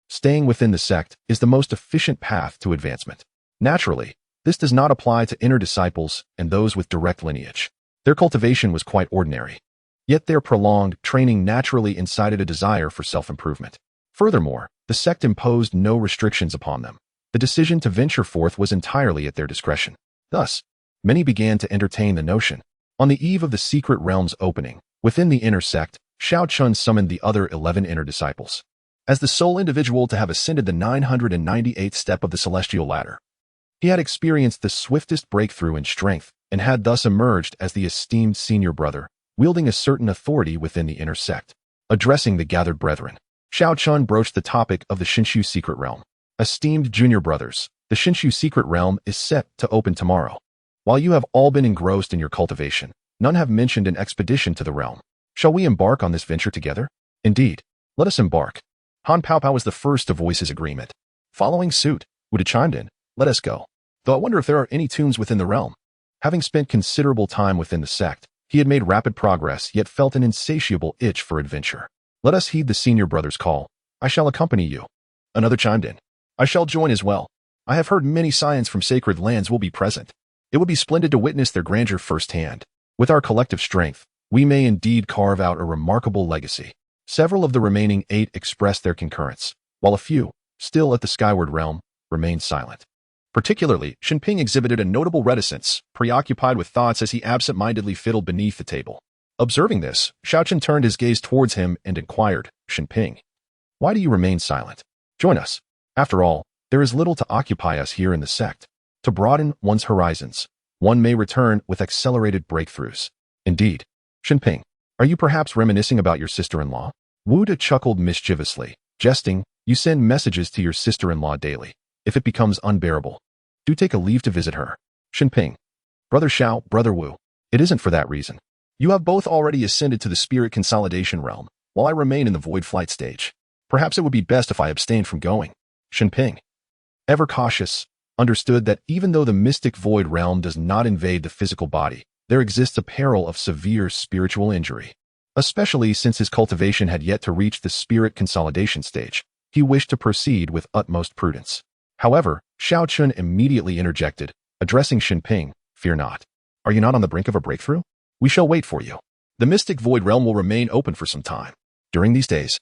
staying within the sect is the most efficient path to advancement. Naturally, this does not apply to inner disciples and those with direct lineage. Their cultivation was quite ordinary, yet their prolonged training naturally incited a desire for self-improvement. Furthermore, the sect imposed no restrictions upon them. The decision to venture forth was entirely at their discretion. Thus, many began to entertain the notion. On the eve of the secret realm's opening, within the inner sect, Xiao Chun summoned the other 11 inner disciples. as the sole individual to have ascended the 998th step of the celestial ladder. He had experienced the swiftest breakthrough in strength and had thus emerged as the esteemed senior brother, wielding a certain authority within the inner sect. Addressing the gathered brethren, Xiao Chun broached the topic of the Shinshu secret realm. Esteemed junior brothers, the Shinshu secret realm is set to open tomorrow. While you have all been engrossed in your cultivation, none have mentioned an expedition to the realm. Shall we embark on this venture together? Indeed, let us embark. Han Paopao was the first to voice his agreement. Following suit, Wuda chimed in, let us go. Though I wonder if there are any tombs within the realm. Having spent considerable time within the sect, he had made rapid progress yet felt an insatiable itch for adventure. Let us heed the senior brother's call. I shall accompany you. Another chimed in. I shall join as well. I have heard many scions from sacred lands will be present. It would be splendid to witness their grandeur firsthand. With our collective strength, we may indeed carve out a remarkable legacy. Several of the remaining 8 expressed their concurrence, while a few, still at the skyward realm, remained silent. Particularly, Shenping exhibited a notable reticence, preoccupied with thoughts as he absent-mindedly fiddled beneath the table. Observing this, Xiaochen turned his gaze towards him and inquired, Shenping, why do you remain silent? Join us. After all, there is little to occupy us here in the sect. To broaden one's horizons, one may return with accelerated breakthroughs. Indeed. Shenping, are you perhaps reminiscing about your sister-in-law? Wuda chuckled mischievously, jesting, you send messages to your sister-in-law daily. If it becomes unbearable, do take a leave to visit her. Shenping, Brother Xiao, Brother Wu, it isn't for that reason. You have both already ascended to the spirit consolidation realm, while I remain in the void flight stage. Perhaps it would be best if I abstained from going. Shenping, ever cautious, understood that even though the mystic void realm does not invade the physical body, there exists a peril of severe spiritual injury. Especially since his cultivation had yet to reach the spirit consolidation stage, he wished to proceed with utmost prudence. However, Xiao Chun immediately interjected, addressing Shenping, fear not. Are you not on the brink of a breakthrough? We shall wait for you. The mystic void realm will remain open for some time. During these days,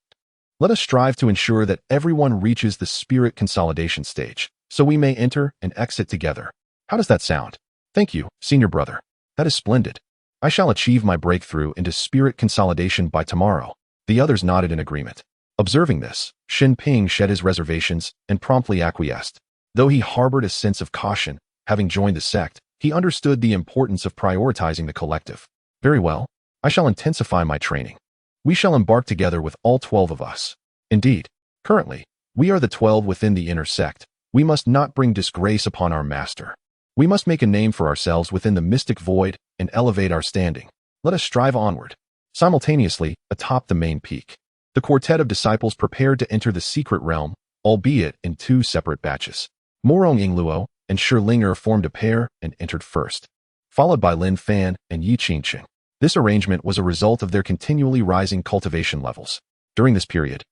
let us strive to ensure that everyone reaches the spirit consolidation stage, so we may enter and exit together. How does that sound? Thank you, senior brother. That is splendid. I shall achieve my breakthrough into spirit consolidation by tomorrow. The others nodded in agreement. Observing this, Shenping shed his reservations and promptly acquiesced. Though he harbored a sense of caution, having joined the sect, he understood the importance of prioritizing the collective. Very well, I shall intensify my training. We shall embark together with all 12 of us. Indeed, currently, we are the 12 within the inner sect. We must not bring disgrace upon our master. We must make a name for ourselves within the mystic void and elevate our standing. Let us strive onward. Simultaneously, atop the main peak, the quartet of disciples prepared to enter the secret realm, albeit in 2 separate batches. Morong Yingluo and Shilinger formed a pair and entered first, followed by Lin Fan and Yi Qingqing. This arrangement was a result of their continually rising cultivation levels. During this period,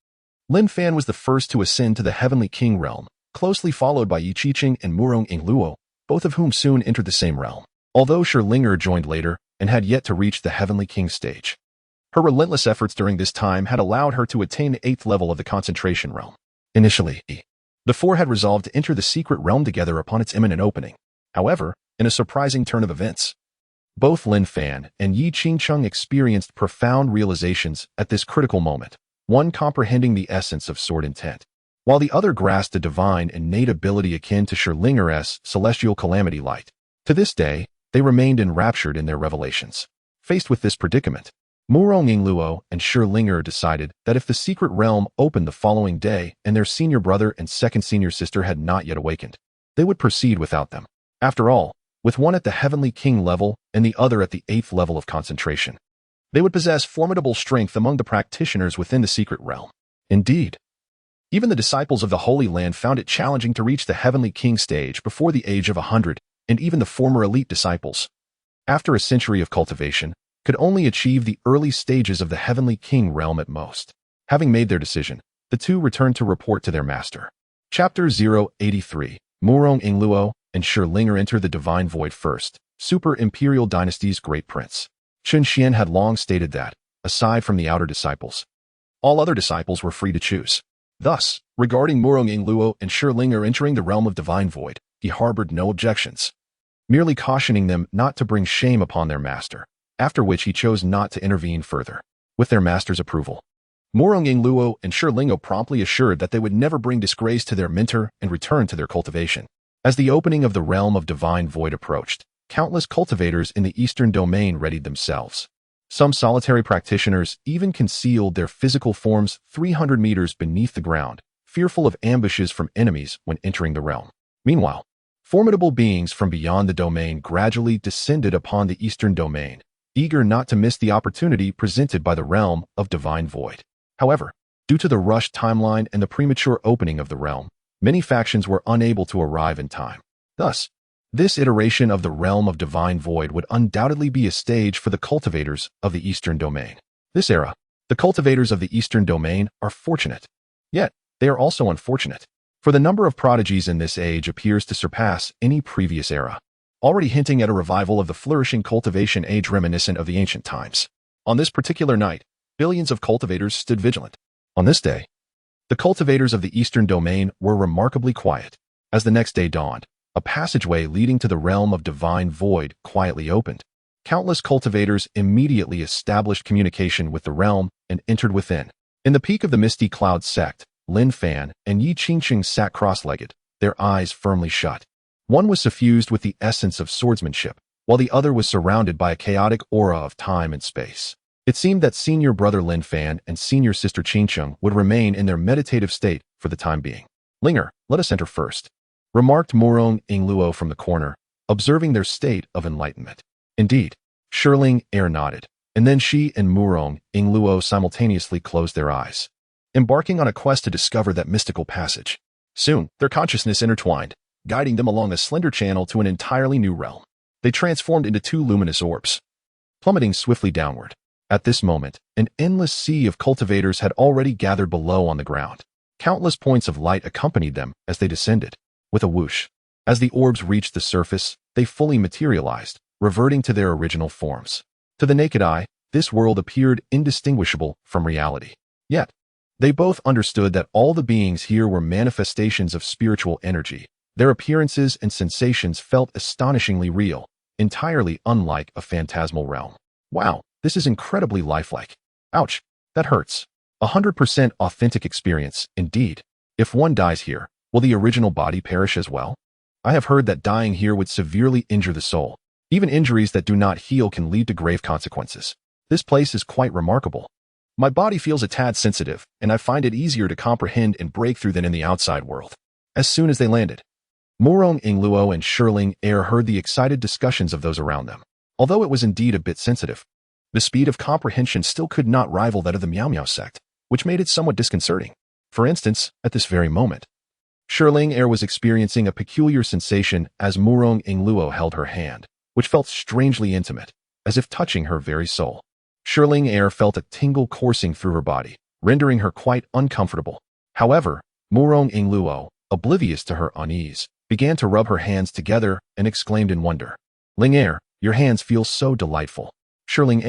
Lin Fan was the first to ascend to the Heavenly King realm, closely followed by Yi Qingqing and Morong Yingluo, both of whom soon entered the same realm. Although Shilinger joined later and had yet to reach the Heavenly King stage, her relentless efforts during this time had allowed her to attain the 8th level of the concentration realm. Initially, the 4 had resolved to enter the secret realm together upon its imminent opening. However, in a surprising turn of events, both Lin Fan and Yi Qingqing experienced profound realizations at this critical moment, one comprehending the essence of sword intent, while the other grasped a divine innate ability akin to Shirlinger's celestial calamity light. To this day, they remained enraptured in their revelations. Faced with this predicament, Morong Yingluo and Shilinger decided that if the secret realm opened the following day and their senior brother and second senior sister had not yet awakened, they would proceed without them. After all, with one at the Heavenly King level and the other at the 8th level of concentration, they would possess formidable strength among the practitioners within the secret realm. Indeed, even the disciples of the Holy Land found it challenging to reach the Heavenly King stage before the age of 100, and even the former elite disciples, after a century of cultivation, could only achieve the early stages of the Heavenly King realm at most. Having made their decision, the 2 returned to report to their master. Chapter 083. Morong Yingluo and Shilinger enter the Divine Void first, Super Imperial Dynasty's Great Prince. Chen Xuan had long stated that, aside from the outer disciples, all other disciples were free to choose. Thus, regarding Morong Yingluo and Shilinger entering the realm of Divine Void, he harbored no objections, merely cautioning them not to bring shame upon their master, after which he chose not to intervene further. With their master's approval, Murong Yingluo and Shilingo promptly assured that they would never bring disgrace to their mentor and return to their cultivation. As the opening of the realm of divine void approached, countless cultivators in the eastern domain readied themselves. Some solitary practitioners even concealed their physical forms 300 meters beneath the ground, fearful of ambushes from enemies when entering the realm. Meanwhile, formidable beings from beyond the domain gradually descended upon the eastern domain, eager not to miss the opportunity presented by the realm of divine void. However, due to the rushed timeline and the premature opening of the realm, many factions were unable to arrive in time. Thus, this iteration of the realm of divine void would undoubtedly be a stage for the cultivators of the eastern domain. This era, the cultivators of the eastern domain are fortunate. Yet, they are also unfortunate, for the number of prodigies in this age appears to surpass any previous era, already hinting at a revival of the flourishing cultivation age reminiscent of the ancient times. On this particular night, billions of cultivators stood vigilant. On this day, the cultivators of the eastern domain were remarkably quiet. As the next day dawned, a passageway leading to the realm of divine void quietly opened. Countless cultivators immediately established communication with the realm and entered within. In the peak of the Misty Sect, Lin Fan and Yi Qingqing sat cross-legged, their eyes firmly shut. One was suffused with the essence of swordsmanship, while the other was surrounded by a chaotic aura of time and space. It seemed that senior brother Lin Fan and senior sister Qingqing would remain in their meditative state for the time being. "Linger, let us enter first," remarked Murong Yingluo from the corner, observing their state of enlightenment. Indeed, Shiling nodded, and then she and Murong Yingluo simultaneously closed their eyes, embarking on a quest to discover that mystical passage. Soon, their consciousness intertwined, guiding them along a slender channel to an entirely new realm. They transformed into two luminous orbs, plummeting swiftly downward. At this moment, an endless sea of cultivators had already gathered below on the ground. Countless points of light accompanied them as they descended. With a whoosh, as the orbs reached the surface, they fully materialized, reverting to their original forms. To the naked eye, this world appeared indistinguishable from reality. Yet, they both understood that all the beings here were manifestations of spiritual energy. Their appearances and sensations felt astonishingly real, entirely unlike a phantasmal realm. Wow, this is incredibly lifelike. Ouch, that hurts. 100% authentic experience, indeed. If one dies here, will the original body perish as well? I have heard that dying here would severely injure the soul. Even injuries that do not heal can lead to grave consequences. This place is quite remarkable. My body feels a tad sensitive, and I find it easier to comprehend and break through than in the outside world. As soon as they landed, Murong Yingluo and Shiling heard the excited discussions of those around them. Although it was indeed a bit sensitive, the speed of comprehension still could not rival that of the Miao sect, which made it somewhat disconcerting. For instance, at this very moment, Shiling was experiencing a peculiar sensation as Murong Yingluo held her hand, which felt strangely intimate, as if touching her very soul. Shiling felt a tingle coursing through her body, rendering her quite uncomfortable. However, Murong Yingluo, oblivious to her unease, began to rub her hands together and exclaimed in wonder, "Ling your hands feel so delightful." Shiling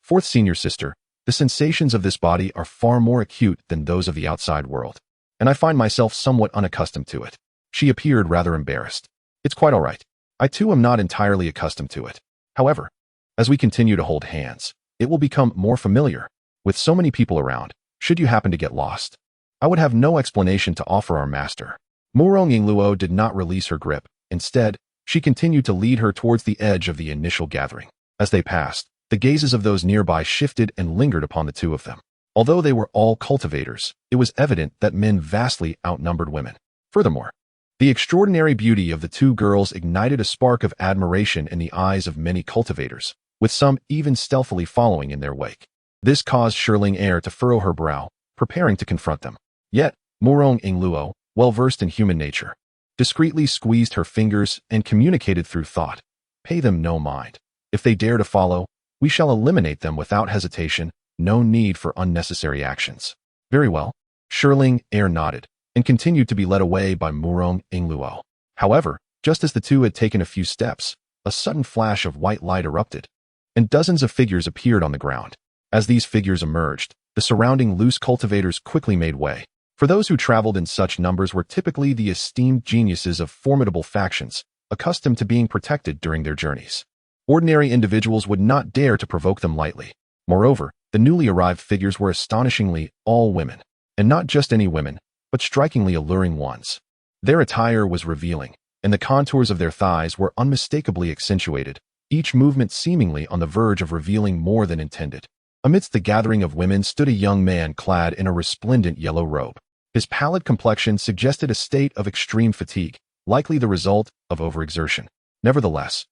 fourth senior sister, the sensations of this body are far more acute than those of the outside world, and I find myself somewhat unaccustomed to it. She appeared rather embarrassed. It's quite all right. I too am not entirely accustomed to it. However, as we continue to hold hands, it will become more familiar. With so many people around, should you happen to get lost, I would have no explanation to offer our master. Murong Yingluo did not release her grip. Instead, she continued to lead her towards the edge of the initial gathering. As they passed, the gazes of those nearby shifted and lingered upon the two of them. Although they were all cultivators, it was evident that men vastly outnumbered women. Furthermore, the extraordinary beauty of the two girls ignited a spark of admiration in the eyes of many cultivators, with some even stealthily following in their wake. This caused Shiling to furrow her brow, preparing to confront them. Yet, Murong Yingluo, well-versed in human nature, discreetly squeezed her fingers and communicated through thought. "Pay them no mind. If they dare to follow, we shall eliminate them without hesitation. No need for unnecessary actions." "Very well." Shiling nodded, and continued to be led away by Murong Yingluo. However, just as the two had taken a few steps, a sudden flash of white light erupted, and dozens of figures appeared on the ground. As these figures emerged, the surrounding loose cultivators quickly made way. For those who traveled in such numbers were typically the esteemed geniuses of formidable factions, accustomed to being protected during their journeys. Ordinary individuals would not dare to provoke them lightly. Moreover, The newly arrived figures were astonishingly all women, and not just any women, but strikingly alluring ones. Their attire was revealing, and the contours of their thighs were unmistakably accentuated, each movement seemingly on the verge of revealing more than intended. Amidst the gathering of women stood a young man clad in a resplendent yellow robe. His pallid complexion suggested a state of extreme fatigue, likely the result of overexertion. Nevertheless,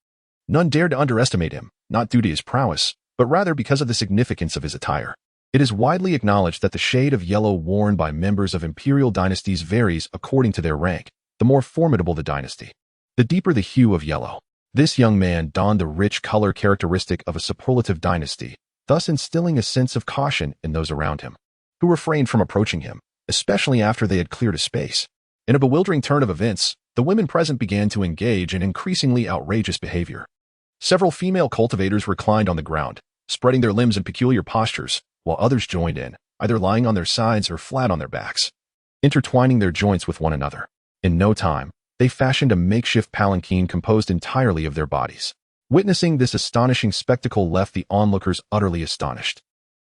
none dared to underestimate him, not due to his prowess, but rather because of the significance of his attire. It is widely acknowledged that the shade of yellow worn by members of imperial dynasties varies according to their rank, the more formidable the dynasty, the deeper the hue of yellow. This young man donned the rich color characteristic of a superlative dynasty, thus instilling a sense of caution in those around him, who refrained from approaching him, especially after they had cleared a space. In a bewildering turn of events, the women present began to engage in increasingly outrageous behavior. Several female cultivators reclined on the ground, spreading their limbs in peculiar postures, while others joined in, either lying on their sides or flat on their backs, intertwining their joints with one another. In no time, they fashioned a makeshift palanquin composed entirely of their bodies. Witnessing this astonishing spectacle left the onlookers utterly astonished.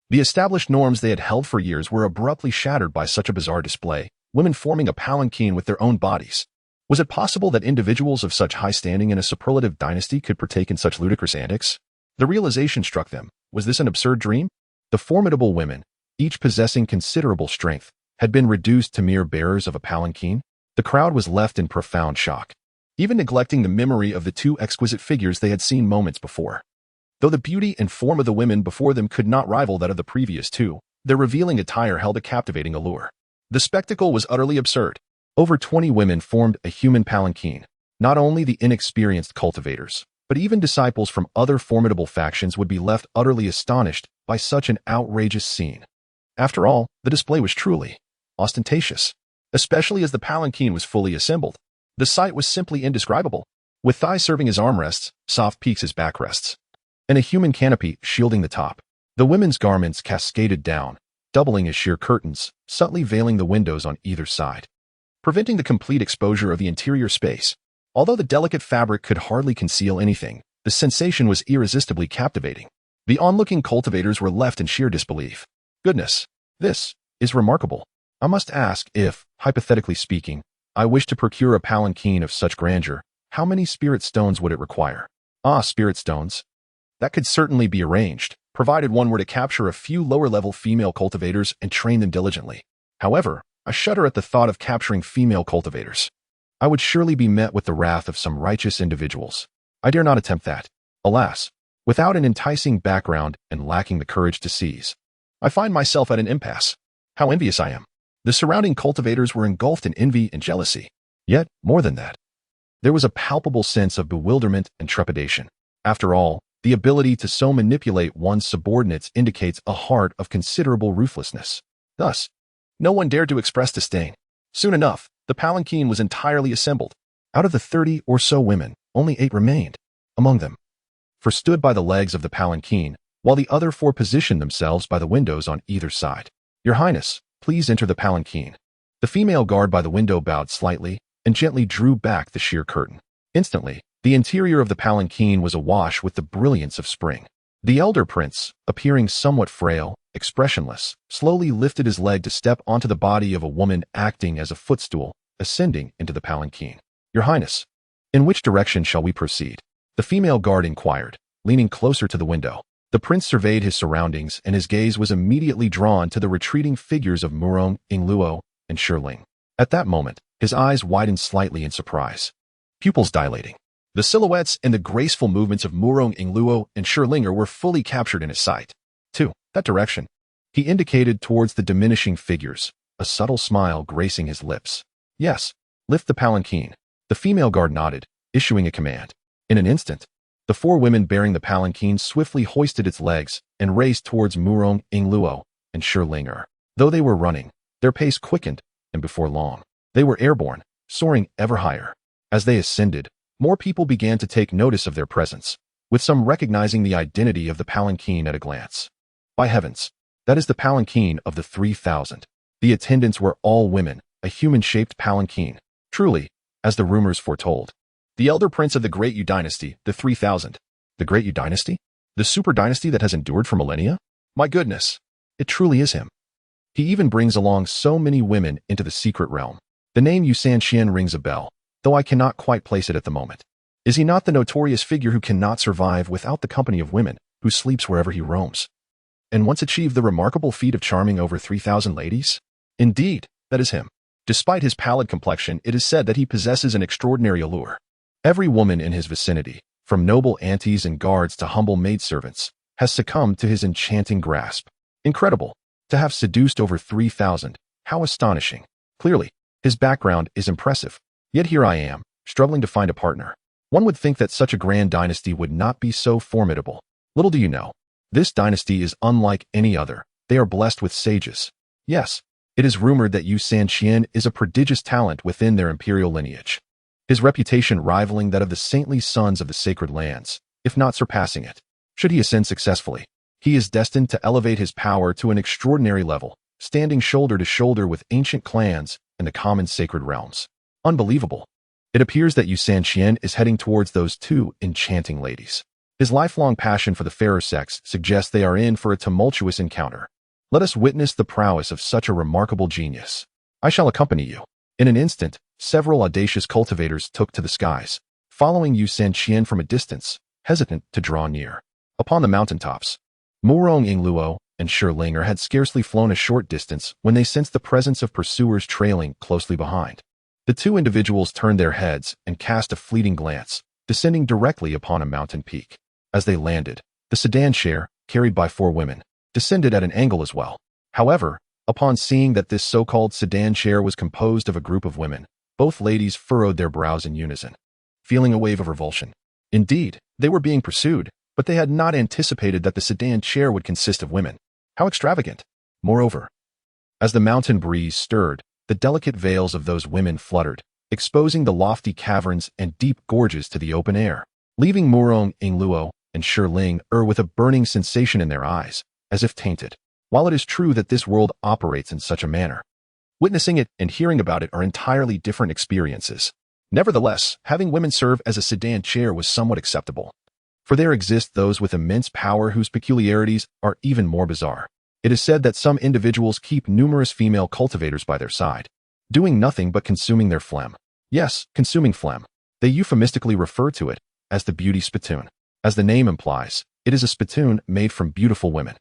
The established norms they had held for years were abruptly shattered by such a bizarre display, women forming a palanquin with their own bodies. Was it possible that individuals of such high standing in a superlative dynasty could partake in such ludicrous antics? The realization struck them. Was this an absurd dream? The formidable women, each possessing considerable strength, had been reduced to mere bearers of a palanquin. The crowd was left in profound shock, even neglecting the memory of the two exquisite figures they had seen moments before. Though the beauty and form of the women before them could not rival that of the previous two, their revealing attire held a captivating allure. The spectacle was utterly absurd. Over 20 women formed a human palanquin. Not only the inexperienced cultivators, but even disciples from other formidable factions would be left utterly astonished by such an outrageous scene. After all, the display was truly ostentatious, especially as the palanquin was fully assembled. The sight was simply indescribable, with thighs serving as armrests, soft peaks as backrests, and a human canopy shielding the top. The women's garments cascaded down, doubling as sheer curtains, subtly veiling the windows on either side, preventing the complete exposure of the interior space. Although the delicate fabric could hardly conceal anything, the sensation was irresistibly captivating. The onlooking cultivators were left in sheer disbelief. Goodness, this is remarkable. I must ask if, hypothetically speaking, I wish to procure a palanquin of such grandeur, how many spirit stones would it require? Ah, spirit stones. That could certainly be arranged, provided one were to capture a few lower-level female cultivators and train them diligently. However, I shudder at the thought of capturing female cultivators. I would surely be met with the wrath of some righteous individuals. I dare not attempt that. Alas, without an enticing background and lacking the courage to seize, I find myself at an impasse. How envious I am. The surrounding cultivators were engulfed in envy and jealousy. Yet, more than that, there was a palpable sense of bewilderment and trepidation. After all, the ability to so manipulate one's subordinates indicates a heart of considerable ruthlessness. Thus, no one dared to express disdain. Soon enough, the palanquin was entirely assembled. Out of the 30 or so women, only 8 remained. Among them, 4 stood by the legs of the palanquin, while the other 4 positioned themselves by the windows on either side. Your Highness, please enter the palanquin. The female guard by the window bowed slightly and gently drew back the sheer curtain. Instantly, the interior of the palanquin was awash with the brilliance of spring. The elder prince, appearing somewhat frail, expressionless, slowly lifted his leg to step onto the body of a woman acting as a footstool, ascending into the palanquin. Your Highness, in which direction shall we proceed? The female guard inquired, leaning closer to the window. The prince surveyed his surroundings, and his gaze was immediately drawn to the retreating figures of Murong, Ingluo, and Shiling. At that moment, his eyes widened slightly in surprise, pupils dilating. The silhouettes and the graceful movements of Murong, Ingluo, and Shirlinger were fully captured in his sight. To that direction, he indicated towards the diminishing figures, a subtle smile gracing his lips. Yes, lift the palanquin. The female guard nodded, issuing a command. In an instant, the 4 women bearing the palanquin swiftly hoisted its legs and raced towards Murong, Ingluo, and Shirlinger. Though they were running, their pace quickened, and before long, they were airborne, soaring ever higher. As they ascended, more people began to take notice of their presence, with some recognizing the identity of the palanquin at a glance. By heavens, that is the palanquin of the 3,000. The attendants were all women, a human-shaped palanquin. Truly, as the rumors foretold. The elder prince of the Great Yu dynasty, the 3,000. The Great Yu dynasty? The super dynasty that has endured for millennia? My goodness, it truly is him. He even brings along so many women into the secret realm. The name Yu Sanxian rings a bell, though I cannot quite place it at the moment. Is he not the notorious figure who cannot survive without the company of women, who sleeps wherever he roams, and once achieved the remarkable feat of charming over 3,000 ladies? Indeed, that is him. Despite his pallid complexion, it is said that he possesses an extraordinary allure. Every woman in his vicinity, from noble aunties and guards to humble maidservants, has succumbed to his enchanting grasp. Incredible. To have seduced over 3,000, how astonishing. Clearly, his background is impressive. Yet here I am, struggling to find a partner. One would think that such a grand dynasty would not be so formidable. Little do you know, this dynasty is unlike any other. They are blessed with sages. Yes, it is rumored that Yu Sanxian is a prodigious talent within their imperial lineage, his reputation rivaling that of the saintly sons of the sacred lands, if not surpassing it. Should he ascend successfully, he is destined to elevate his power to an extraordinary level, standing shoulder to shoulder with ancient clans and the common sacred realms. Unbelievable. It appears that Yu Sanxian is heading towards those two enchanting ladies. His lifelong passion for the fairer sex suggests they are in for a tumultuous encounter. Let us witness the prowess of such a remarkable genius. I shall accompany you. In an instant, several audacious cultivators took to the skies, following Yu Sanxian from a distance, hesitant to draw near. Upon the mountaintops, Murong Ingluo and Shilinger had scarcely flown a short distance when they sensed the presence of pursuers trailing closely behind. The two individuals turned their heads and cast a fleeting glance, descending directly upon a mountain peak. As they landed, the sedan chair, carried by 4 women, descended at an angle as well. However, upon seeing that this so-called sedan chair was composed of a group of women, both ladies furrowed their brows in unison, feeling a wave of revulsion. Indeed, they were being pursued, but they had not anticipated that the sedan chair would consist of women. How extravagant! Moreover, as the mountain breeze stirred, the delicate veils of those women fluttered, exposing the lofty caverns and deep gorges to the open air, leaving Murong Ingluo and Shilinger with a burning sensation in their eyes, as if tainted. While it is true that this world operates in such a manner, witnessing it and hearing about it are entirely different experiences. Nevertheless, having women serve as a sedan chair was somewhat acceptable. For there exist those with immense power whose peculiarities are even more bizarre. It is said that some individuals keep numerous female cultivators by their side, doing nothing but consuming their phlegm. Yes, consuming phlegm. They euphemistically refer to it as the beauty spittoon. As the name implies, it is a spittoon made from beautiful women.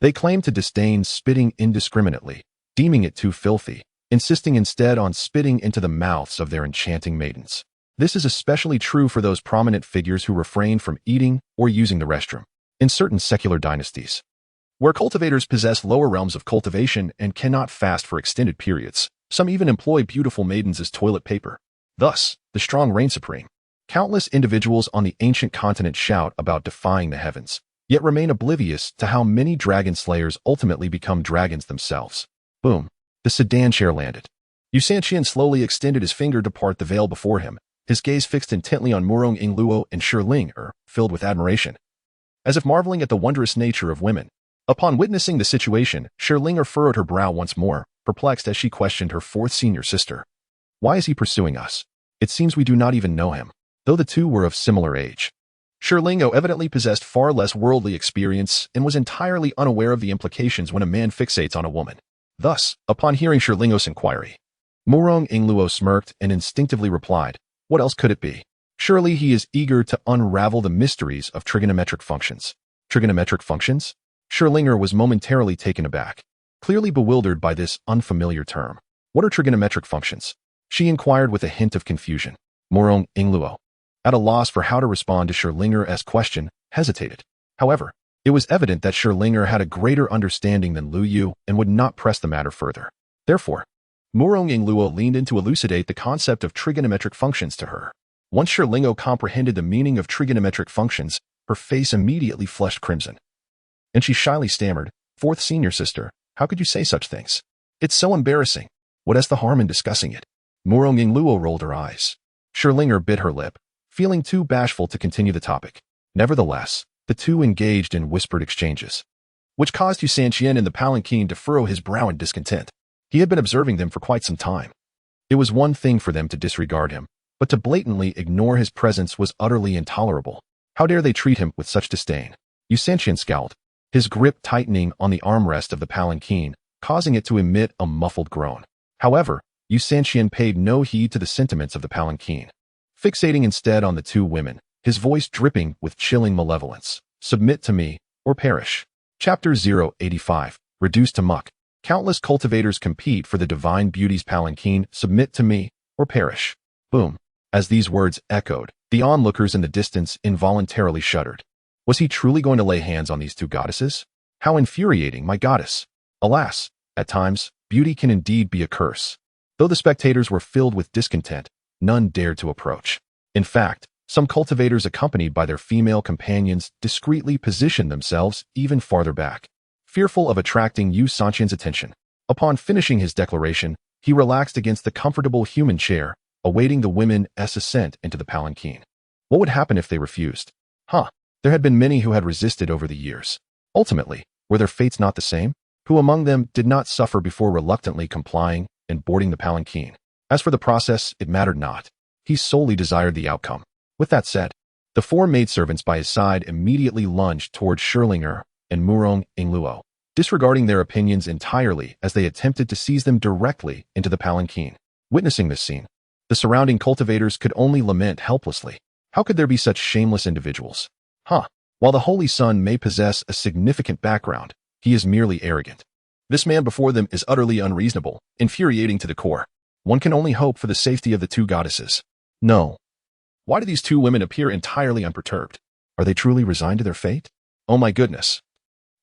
They claim to disdain spitting indiscriminately, deeming it too filthy, insisting instead on spitting into the mouths of their enchanting maidens. This is especially true for those prominent figures who refrain from eating or using the restroom. In certain secular dynasties, where cultivators possess lower realms of cultivation and cannot fast for extended periods, some even employ beautiful maidens as toilet paper. Thus, the strong reign supreme. Countless individuals on the ancient continent shout about defying the heavens, yet remain oblivious to how many dragon slayers ultimately become dragons themselves. Boom. The sedan chair landed. Yu Sanxian slowly extended his finger to part the veil before him, his gaze fixed intently on Murong Ingluo and Shilinger, filled with admiration, as if marveling at the wondrous nature of women. Upon witnessing the situation, Shilinger furrowed her brow once more, perplexed as she questioned her 4th senior sister. Why is he pursuing us? It seems we do not even know him. Though the two were of similar age, Shilinger evidently possessed far less worldly experience and was entirely unaware of the implications when a man fixates on a woman. Thus, upon hearing Shilinger's inquiry, Murong Ingluo smirked and instinctively replied, "What else could it be? Surely he is eager to unravel the mysteries of trigonometric functions." Trigonometric functions? Shilinger was momentarily taken aback, clearly bewildered by this unfamiliar term. What are trigonometric functions? She inquired with a hint of confusion. Murong Ingluo, at a loss for how to respond to Shilinger's question, hesitated. However, it was evident that Shilinger had a greater understanding than Lu Yu and would not press the matter further. Therefore, Murong Ingluo leaned in to elucidate the concept of trigonometric functions to her. Once Shilinger comprehended the meaning of trigonometric functions, her face immediately flushed crimson, and she shyly stammered, "4th senior sister, how could you say such things? It's so embarrassing. What is the harm in discussing it?" Murong Ingluo rolled her eyes. Shilinger bit her lip, feeling too bashful to continue the topic. Nevertheless, the two engaged in whispered exchanges, which caused Yu Sanxian in the palanquin to furrow his brow in discontent. He had been observing them for quite some time. It was one thing for them to disregard him, but to blatantly ignore his presence was utterly intolerable. How dare they treat him with such disdain? Yu Sanxian scowled. his grip tightening on the armrest of the palanquin, causing it to emit a muffled groan. However, Yu Sanxian paid no heed to the sentiments of the palanquin, fixating instead on the two women, his voice dripping with chilling malevolence. Submit to me, or perish. Chapter 085. Reduced to muck. Countless cultivators compete for the divine beauty's palanquin. Submit to me, or perish. Boom. As these words echoed, the onlookers in the distance involuntarily shuddered. Was he truly going to lay hands on these two goddesses? How infuriating, my goddess! Alas, at times, beauty can indeed be a curse. Though the spectators were filled with discontent, none dared to approach. In fact, some cultivators accompanied by their female companions discreetly positioned themselves even farther back, fearful of attracting Yu Sanxian's attention. Upon finishing his declaration, he relaxed against the comfortable human chair, awaiting the women's ascent into the palanquin. What would happen if they refused? There had been many who had resisted over the years. Ultimately, were their fates not the same? Who among them did not suffer before reluctantly complying and boarding the palanquin? As for the process, it mattered not. He solely desired the outcome. With that said, the four maidservants by his side immediately lunged toward Scherlinger and Murong Ingluo, disregarding their opinions entirely as they attempted to seize them directly into the palanquin. Witnessing this scene, the surrounding cultivators could only lament helplessly. How could there be such shameless individuals? While the Holy Sun may possess a significant background, he is merely arrogant. This man before them is utterly unreasonable, infuriating to the core. One can only hope for the safety of the two goddesses. No. Why do these two women appear entirely unperturbed? Are they truly resigned to their fate? Oh my goodness.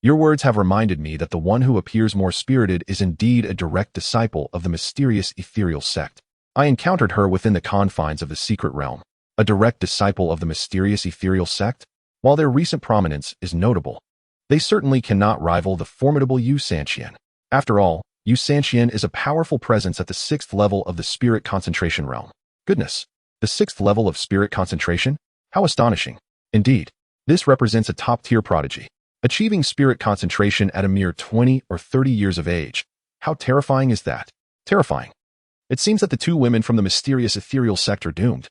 Your words have reminded me that the one who appears more spirited is indeed a direct disciple of the mysterious ethereal sect. I encountered her within the confines of the secret realm. A direct disciple of the mysterious ethereal sect? While their recent prominence is notable, they certainly cannot rival the formidable Yu Sanxian. After all, Yu Sanxian is a powerful presence at the 6th level of the spirit concentration realm. Goodness, the 6th level of spirit concentration? How astonishing. Indeed, this represents a top-tier prodigy, achieving spirit concentration at a mere 20 or 30 years of age. How terrifying is that? Terrifying. It seems that the two women from the mysterious ethereal sect are doomed.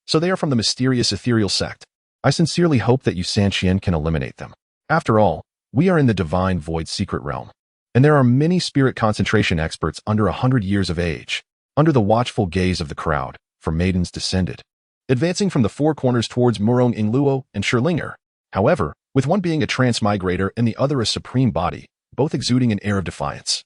So they are from the mysterious ethereal sect. I sincerely hope that Yu Sanxian can eliminate them. After all, we are in the divine void secret realm, and there are many spirit concentration experts under 100 years of age. Under the watchful gaze of the crowd, for maidens descended, advancing from the four corners towards Murong Ingluo and Scherlinger. However, with one being a transmigrator and the other a supreme body, both exuding an air of defiance.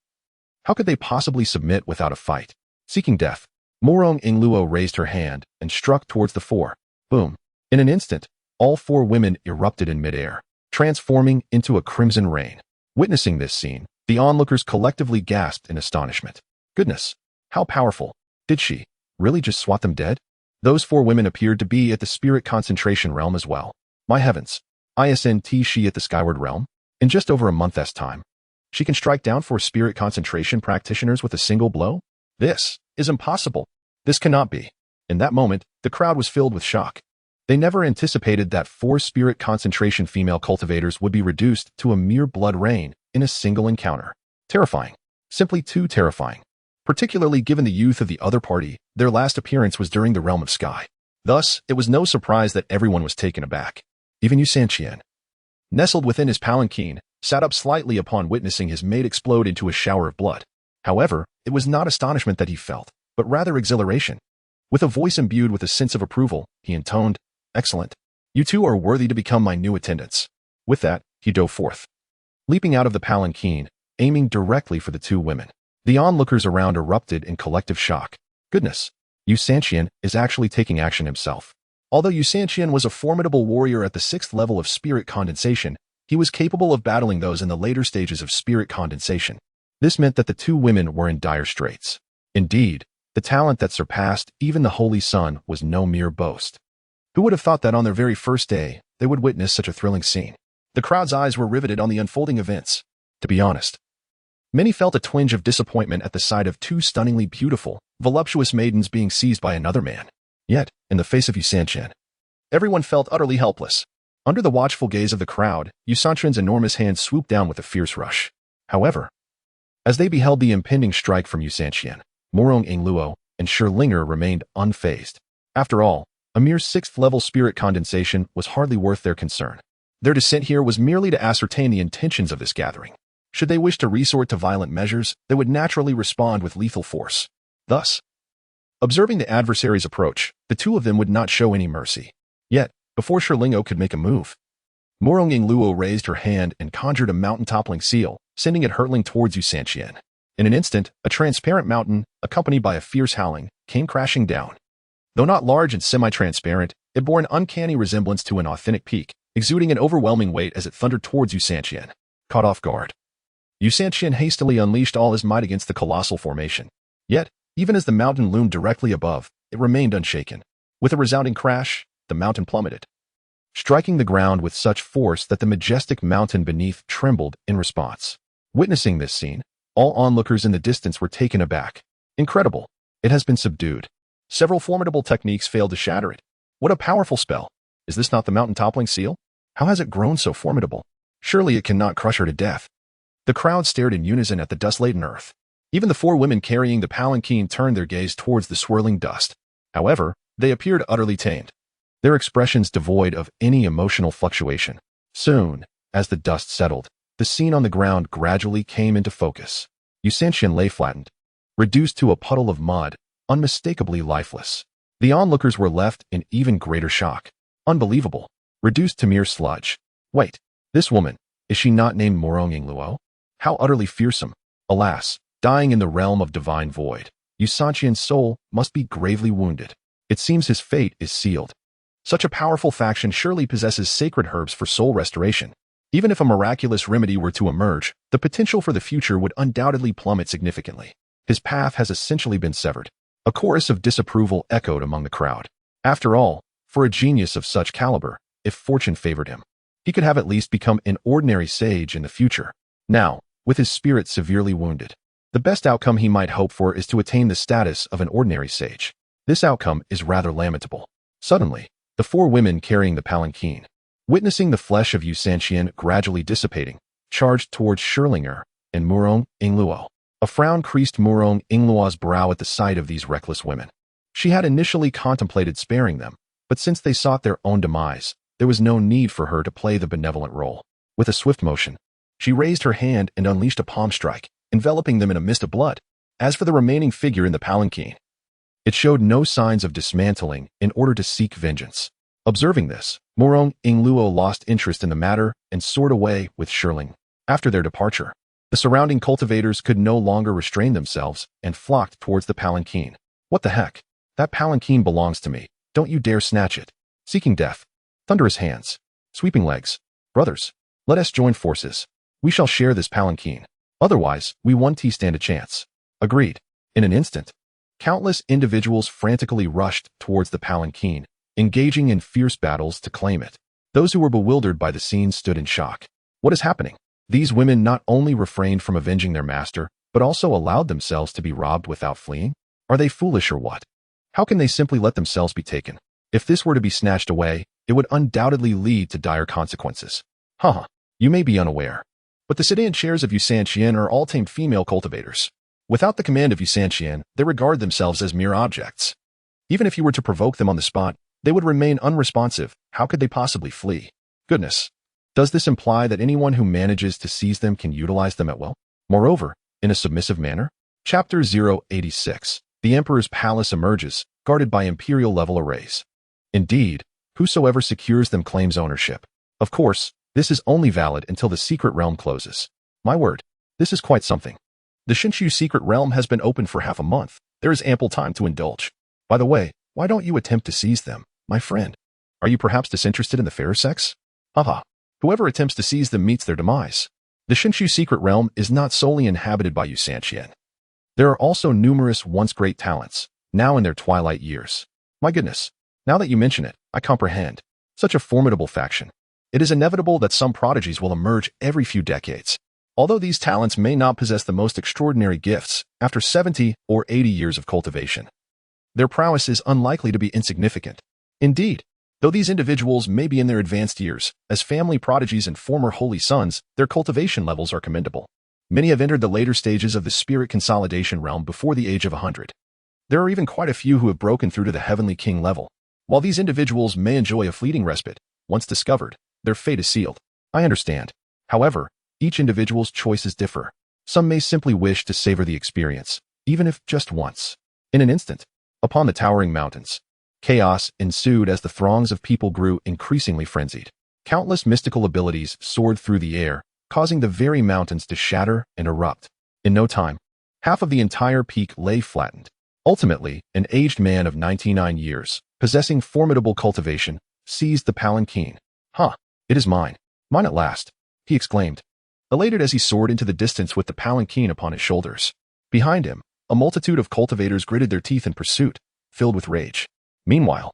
How could they possibly submit without a fight? Seeking death, Murong Ingluo raised her hand and struck towards the four. Boom. In an instant, all four women erupted in midair, transforming into a crimson rain. Witnessing this scene, the onlookers collectively gasped in astonishment. Goodness, how powerful. Did she really just swat them dead? Those four women appeared to be at the spirit concentration realm as well. My heavens, isn't she at the skyward realm? In just over a month's time, she can strike down four spirit concentration practitioners with a single blow? This is impossible. This cannot be. In that moment, the crowd was filled with shock. They never anticipated that four spirit concentration female cultivators would be reduced to a mere blood rain in a single encounter. Terrifying. Simply too terrifying. Particularly given the youth of the other party, their last appearance was during the realm of sky. Thus, it was no surprise that everyone was taken aback. Even Yu Sanxian, nestled within his palanquin, sat up slightly upon witnessing his mate explode into a shower of blood. However, it was not astonishment that he felt, but rather exhilaration. With a voice imbued with a sense of approval, he intoned, "Excellent. You two are worthy to become my new attendants." With that, he dove forth, leaping out of the palanquin, aiming directly for the two women. The onlookers around erupted in collective shock. Goodness, Yu Sanxian is actually taking action himself. Although Yu Sanxian was a formidable warrior at the 6th level of spirit condensation, he was capable of battling those in the later stages of spirit condensation. This meant that the two women were in dire straits. Indeed, the talent that surpassed even the Holy Sun was no mere boast. Who would have thought that on their very first day, they would witness such a thrilling scene? The crowd's eyes were riveted on the unfolding events. To be honest, many felt a twinge of disappointment at the sight of two stunningly beautiful, voluptuous maidens being seized by another man. Yet, in the face of Yu Sanxian, everyone felt utterly helpless. Under the watchful gaze of the crowd, Yu Sanxian's enormous hand swooped down with a fierce rush. However, as they beheld the impending strike from Yu Sanxian, Murong Ingluo and Scherlinger remained unfazed. After all, a mere 6th level spirit condensation was hardly worth their concern. Their descent here was merely to ascertain the intentions of this gathering. Should they wish to resort to violent measures, they would naturally respond with lethal force. Thus, observing the adversary's approach, the two of them would not show any mercy. Yet, before Shirlingo could make a move, Morong Yingluo raised her hand and conjured a mountain-toppling seal, sending it hurtling towards Yu Sanqian. In an instant, a transparent mountain, accompanied by a fierce howling, came crashing down. Though not large and semi-transparent, it bore an uncanny resemblance to an authentic peak, exuding an overwhelming weight as it thundered towards Yu Sanqian. Caught off guard, Yu Sanqian hastily unleashed all his might against the colossal formation. Yet, even as the mountain loomed directly above, it remained unshaken. With a resounding crash, the mountain plummeted, striking the ground with such force that the majestic mountain beneath trembled in response. Witnessing this scene, all onlookers in the distance were taken aback. Incredible! It has been subdued. Several formidable techniques failed to shatter it. What a powerful spell! Is this not the mountain-toppling seal? How has it grown so formidable? Surely it cannot crush her to death. The crowd stared in unison at the dust-laden earth. Even the four women carrying the palanquin turned their gaze towards the swirling dust. However, they appeared utterly tamed, their expressions devoid of any emotional fluctuation. Soon, as the dust settled, the scene on the ground gradually came into focus. Yu Sanqian lay flattened, reduced to a puddle of mud, unmistakably lifeless. The onlookers were left in even greater shock. Unbelievable. Reduced to mere sludge. Wait, this woman, is she not named Morong Yingluo? How utterly fearsome. Alas, dying in the realm of divine void, Yu Sanqian's soul must be gravely wounded. It seems his fate is sealed. Such a powerful faction surely possesses sacred herbs for soul restoration. Even if a miraculous remedy were to emerge, the potential for the future would undoubtedly plummet significantly. His path has essentially been severed. A chorus of disapproval echoed among the crowd. After all, for a genius of such caliber, if fortune favored him, he could have at least become an ordinary sage in the future. Now, with his spirit severely wounded, the best outcome he might hope for is to attain the status of an ordinary sage. This outcome is rather lamentable. Suddenly, the four women carrying the palanquin, witnessing the flesh of Yu Sanqian gradually dissipating, charged towards Shirlinger and Morong Yingluo. A frown creased Morong Yingluo's brow at the sight of these reckless women. She had initially contemplated sparing them, but since they sought their own demise, there was no need for her to play the benevolent role. With a swift motion, she raised her hand and unleashed a palm strike, enveloping them in a mist of blood. As for the remaining figure in the palanquin, it showed no signs of dismantling in order to seek vengeance. Observing this, Morong Yingluo lost interest in the matter and soared away with Shirling. After their departure, the surrounding cultivators could no longer restrain themselves and flocked towards the palanquin. What the heck? That palanquin belongs to me. Don't you dare snatch it. Seeking death. Thunderous hands. Sweeping legs. Brothers, let us join forces. We shall share this palanquin. Otherwise, we won't stand a chance. Agreed. In an instant, countless individuals frantically rushed towards the palanquin, engaging in fierce battles to claim it. Those who were bewildered by the scene stood in shock. What is happening? These women not only refrained from avenging their master, but also allowed themselves to be robbed without fleeing? Are they foolish or what? How can they simply let themselves be taken? If this were to be snatched away, it would undoubtedly lead to dire consequences. You may be unaware, but the sedan chairs of Yu Sanqian are all tamed female cultivators. Without the command of Yu Sanqian, they regard themselves as mere objects. Even if you were to provoke them on the spot, they would remain unresponsive. How could they possibly flee? Goodness. Does this imply that anyone who manages to seize them can utilize them at will? Moreover, in a submissive manner? Chapter 086. The Emperor's Palace emerges, guarded by imperial-level arrays. Indeed, whosoever secures them claims ownership. Of course, this is only valid until the secret realm closes. My word, this is quite something. The Shinshu secret realm has been open for half a month. There is ample time to indulge. By the way, why don't you attempt to seize them, my friend? Are you perhaps disinterested in the fairer sex? Whoever attempts to seize them meets their demise. The Shinshu secret realm is not solely inhabited by Yu Sanqian. There are also numerous once great talents, now in their twilight years. My goodness, now that you mention it, I comprehend. Such a formidable faction. It is inevitable that some prodigies will emerge every few decades. Although these talents may not possess the most extraordinary gifts after 70 or 80 years of cultivation, their prowess is unlikely to be insignificant. Indeed, though these individuals may be in their advanced years, as family prodigies and former holy sons, their cultivation levels are commendable. Many have entered the later stages of the spirit consolidation realm before the age of 100. There are even quite a few who have broken through to the heavenly king level. While these individuals may enjoy a fleeting respite, once discovered, their fate is sealed. I understand. However, each individual's choices differ. Some may simply wish to savor the experience, even if just once. In an instant, upon the towering mountains, chaos ensued as the throngs of people grew increasingly frenzied. Countless mystical abilities soared through the air, causing the very mountains to shatter and erupt. In no time, half of the entire peak lay flattened. Ultimately, an aged man of 99 years, possessing formidable cultivation, seized the palanquin. It is mine. Mine at last, he exclaimed, elated as he soared into the distance with the palanquin upon his shoulders. Behind him, a multitude of cultivators gritted their teeth in pursuit, filled with rage. Meanwhile,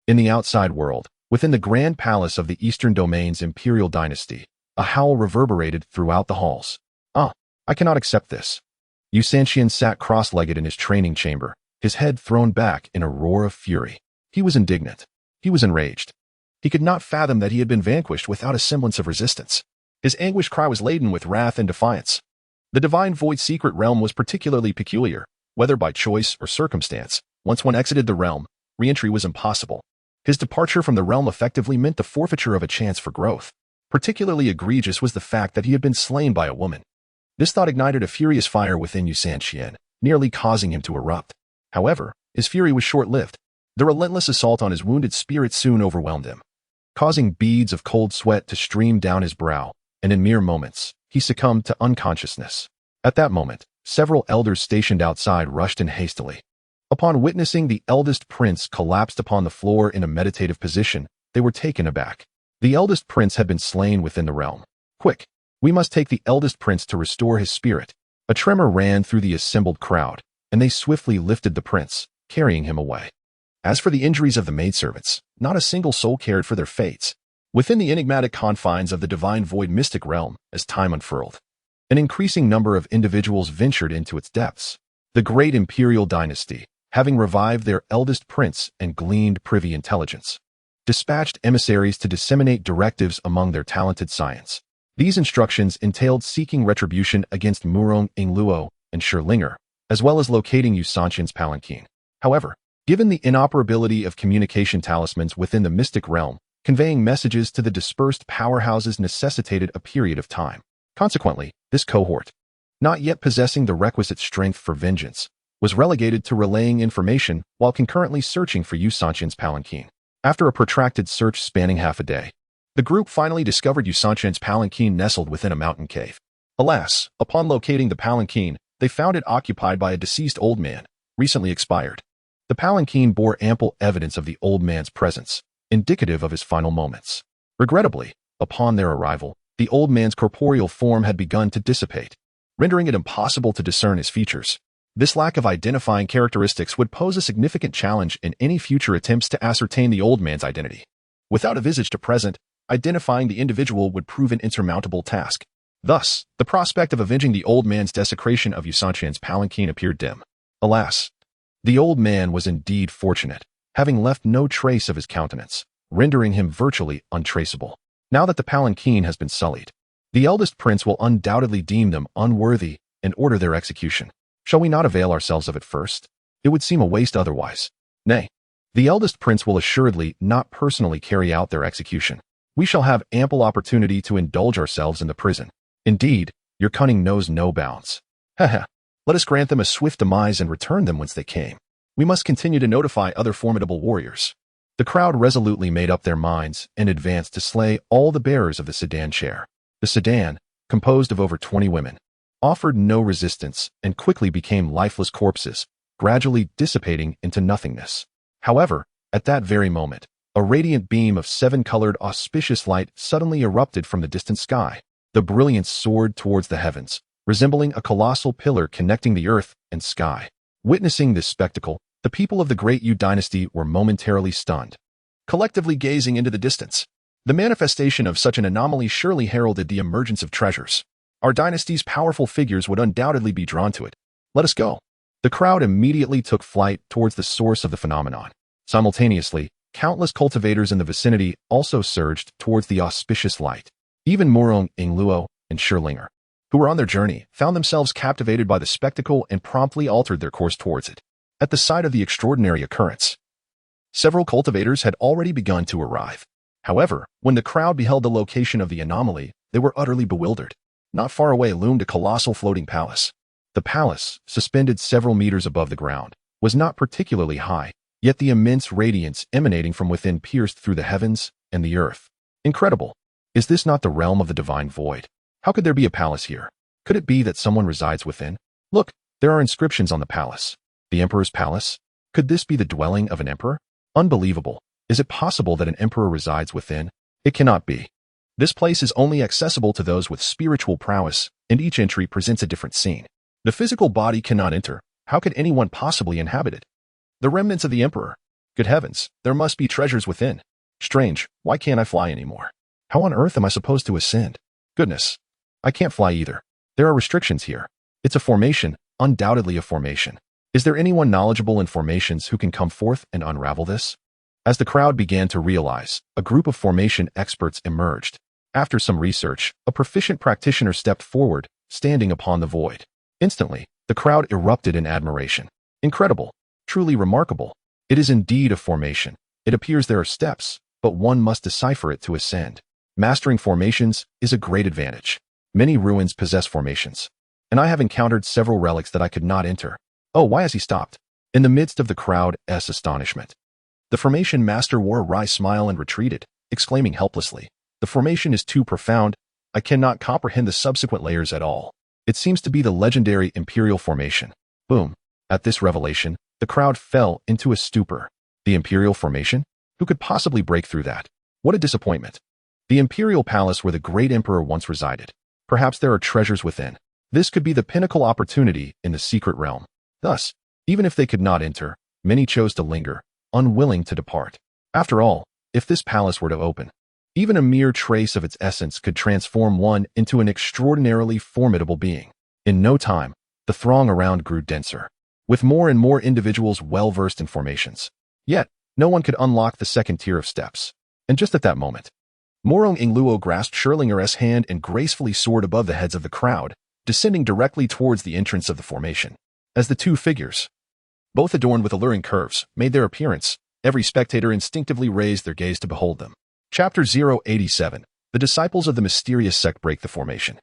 in the outside world, within the grand palace of the Eastern Domain's imperial dynasty, a howl reverberated throughout the halls. I cannot accept this. Chen Xuan sat cross-legged in his training chamber, his head thrown back in a roar of fury. He was indignant. He was enraged. He could not fathom that he had been vanquished without a semblance of resistance. His anguished cry was laden with wrath and defiance. The divine void secret realm was particularly peculiar, whether by choice or circumstance. Once one exited the realm, re-entry was impossible. His departure from the realm effectively meant the forfeiture of a chance for growth. Particularly egregious was the fact that he had been slain by a woman. This thought ignited a furious fire within Chen Xuan, nearly causing him to erupt. However, his fury was short-lived. The relentless assault on his wounded spirit soon overwhelmed him, causing beads of cold sweat to stream down his brow, and in mere moments, he succumbed to unconsciousness. At that moment, several elders stationed outside rushed in hastily. Upon witnessing the eldest prince collapsed upon the floor in a meditative position, they were taken aback. The eldest prince had been slain within the realm. Quick! We must take the eldest prince to restore his spirit. A tremor ran through the assembled crowd, and they swiftly lifted the prince, carrying him away. As for the injuries of the maidservants, not a single soul cared for their fates. Within the enigmatic confines of the divine void mystic realm, as time unfurled, an increasing number of individuals ventured into its depths. The great imperial dynasty, having revived their eldest prince and gleaned privy intelligence, dispatched emissaries to disseminate directives among their talented science. These instructions entailed seeking retribution against Murong Ingluo and Sherlinger, as well as locating Yusanshan's palanquin. However, given the inoperability of communication talismans within the mystic realm, conveying messages to the dispersed powerhouses necessitated a period of time. Consequently, this cohort, not yet possessing the requisite strength for vengeance, was relegated to relaying information while concurrently searching for Yusanshan's palanquin. After a protracted search spanning half a day, the group finally discovered Yusanshan's palanquin nestled within a mountain cave. Alas, upon locating the palanquin, they found it occupied by a deceased old man, recently expired. The palanquin bore ample evidence of the old man's presence, indicative of his final moments. Regrettably, upon their arrival, the old man's corporeal form had begun to dissipate, rendering it impossible to discern his features. This lack of identifying characteristics would pose a significant challenge in any future attempts to ascertain the old man's identity. Without a visage to present, identifying the individual would prove an insurmountable task. Thus, the prospect of avenging the old man's desecration of Yusanshan's palanquin appeared dim. Alas, the old man was indeed fortunate, having left no trace of his countenance, rendering him virtually untraceable. Now that the palanquin has been sullied, the eldest prince will undoubtedly deem them unworthy and order their execution. Shall we not avail ourselves of it first? It would seem a waste otherwise. Nay, the eldest prince will assuredly not personally carry out their execution. We shall have ample opportunity to indulge ourselves in the prison. Indeed, your cunning knows no bounds. Let us grant them a swift demise and return them whence they came. We must continue to notify other formidable warriors. The crowd resolutely made up their minds and advanced to slay all the bearers of the sedan chair. The sedan, composed of over 20 women, offered no resistance and quickly became lifeless corpses, gradually dissipating into nothingness. However, at that very moment, a radiant beam of 7-colored auspicious light suddenly erupted from the distant sky. The brilliance soared towards the heavens, resembling a colossal pillar connecting the earth and sky. Witnessing this spectacle, the people of the Great Yu dynasty were momentarily stunned, collectively gazing into the distance. The manifestation of such an anomaly surely heralded the emergence of treasures. Our dynasty's powerful figures would undoubtedly be drawn to it. Let us go. The crowd immediately took flight towards the source of the phenomenon. Simultaneously, countless cultivators in the vicinity also surged towards the auspicious light. Even Murong Ingluo and Sherlinger, who were on their journey, found themselves captivated by the spectacle and promptly altered their course towards it. At the sight of the extraordinary occurrence, several cultivators had already begun to arrive. However, when the crowd beheld the location of the anomaly, they were utterly bewildered. Not far away loomed a colossal floating palace. The palace, suspended several meters above the ground, was not particularly high, yet the immense radiance emanating from within pierced through the heavens and the earth. Incredible! Is this not the realm of the divine void? How could there be a palace here? Could it be that someone resides within? Look, there are inscriptions on the palace. The emperor's palace? Could this be the dwelling of an emperor? Unbelievable. Is it possible that an emperor resides within? It cannot be. This place is only accessible to those with spiritual prowess, and each entry presents a different scene. The physical body cannot enter. How could anyone possibly inhabit it? The remnants of the emperor. Good heavens, there must be treasures within. Strange, why can't I fly anymore? How on earth am I supposed to ascend? Goodness, I can't fly either. There are restrictions here. It's a formation, undoubtedly a formation. Is there anyone knowledgeable in formations who can come forth and unravel this? As the crowd began to realize, a group of formation experts emerged. After some research, a proficient practitioner stepped forward, standing upon the void. Instantly, the crowd erupted in admiration. Incredible. Truly remarkable. It is indeed a formation. It appears there are steps, but one must decipher it to ascend. Mastering formations is a great advantage. Many ruins possess formations, and I have encountered several relics that I could not enter. Oh, why has he stopped? In the midst of the crowd's astonishment, the formation master wore a wry smile and retreated, exclaiming helplessly, "The formation is too profound. I cannot comprehend the subsequent layers at all. It seems to be the legendary Imperial Formation." Boom. At this revelation, the crowd fell into a stupor. The Imperial Formation? Who could possibly break through that? What a disappointment. The Imperial Palace where the great emperor once resided. Perhaps there are treasures within. This could be the pinnacle opportunity in the secret realm. Thus, even if they could not enter, many chose to linger, unwilling to depart. After all, if this palace were to open, even a mere trace of its essence could transform one into an extraordinarily formidable being. In no time, the throng around grew denser, with more and more individuals well-versed in formations. Yet, no one could unlock the second tier of steps. And just at that moment, Morong Ingluo grasped Scherlinger's hand and gracefully soared above the heads of the crowd, descending directly towards the entrance of the formation. As the two figures, both adorned with alluring curves, made their appearance, every spectator instinctively raised their gaze to behold them. Chapter 087. The Disciples of the Mysterious Sect Break the Formation.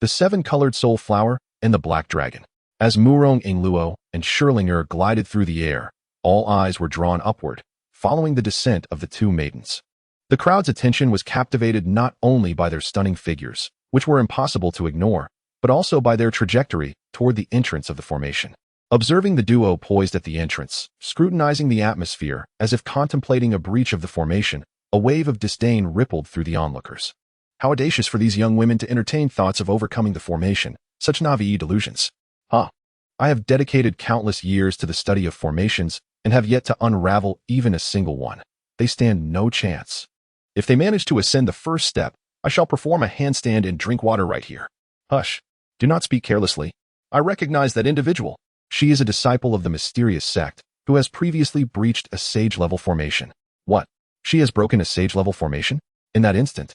The Seven-Colored Soul Flower and the Black Dragon. As Morong Ingluo and Scherlinger glided through the air, all eyes were drawn upward, following the descent of the two maidens. The crowd's attention was captivated not only by their stunning figures, which were impossible to ignore, but also by their trajectory toward the entrance of the formation. Observing the duo poised at the entrance, scrutinizing the atmosphere as if contemplating a breach of the formation, a wave of disdain rippled through the onlookers. How audacious for these young women to entertain thoughts of overcoming the formation, such naive delusions. I have dedicated countless years to the study of formations and have yet to unravel even a single one. They stand no chance. If they manage to ascend the first step, I shall perform a handstand and drink water right here. Hush. Do not speak carelessly. I recognize that individual. She is a disciple of the mysterious sect, who has previously breached a sage-level formation. What? She has broken a sage-level formation? In that instant,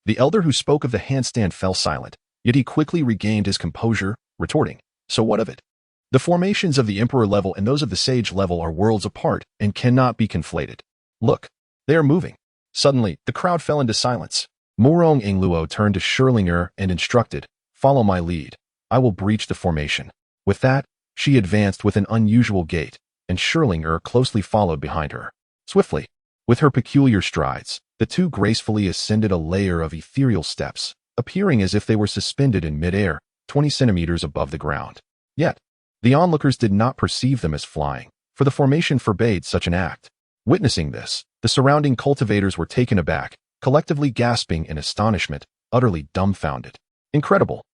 the elder who spoke of the handstand fell silent, yet he quickly regained his composure, retorting, "So what of it? The formations of the emperor level and those of the sage level are worlds apart and cannot be conflated. Look, they are moving." Suddenly, the crowd fell into silence. Morong Ingluo turned to Scherlinger and instructed, "Follow my lead. I will breach the formation." With that, she advanced with an unusual gait, and Scherlinger closely followed behind her. Swiftly, with her peculiar strides, the two gracefully ascended a layer of ethereal steps, appearing as if they were suspended in midair, 20 centimeters above the ground. Yet, the onlookers did not perceive them as flying, for the formation forbade such an act. Witnessing this, the surrounding cultivators were taken aback, collectively gasping in astonishment, utterly dumbfounded. Incredible.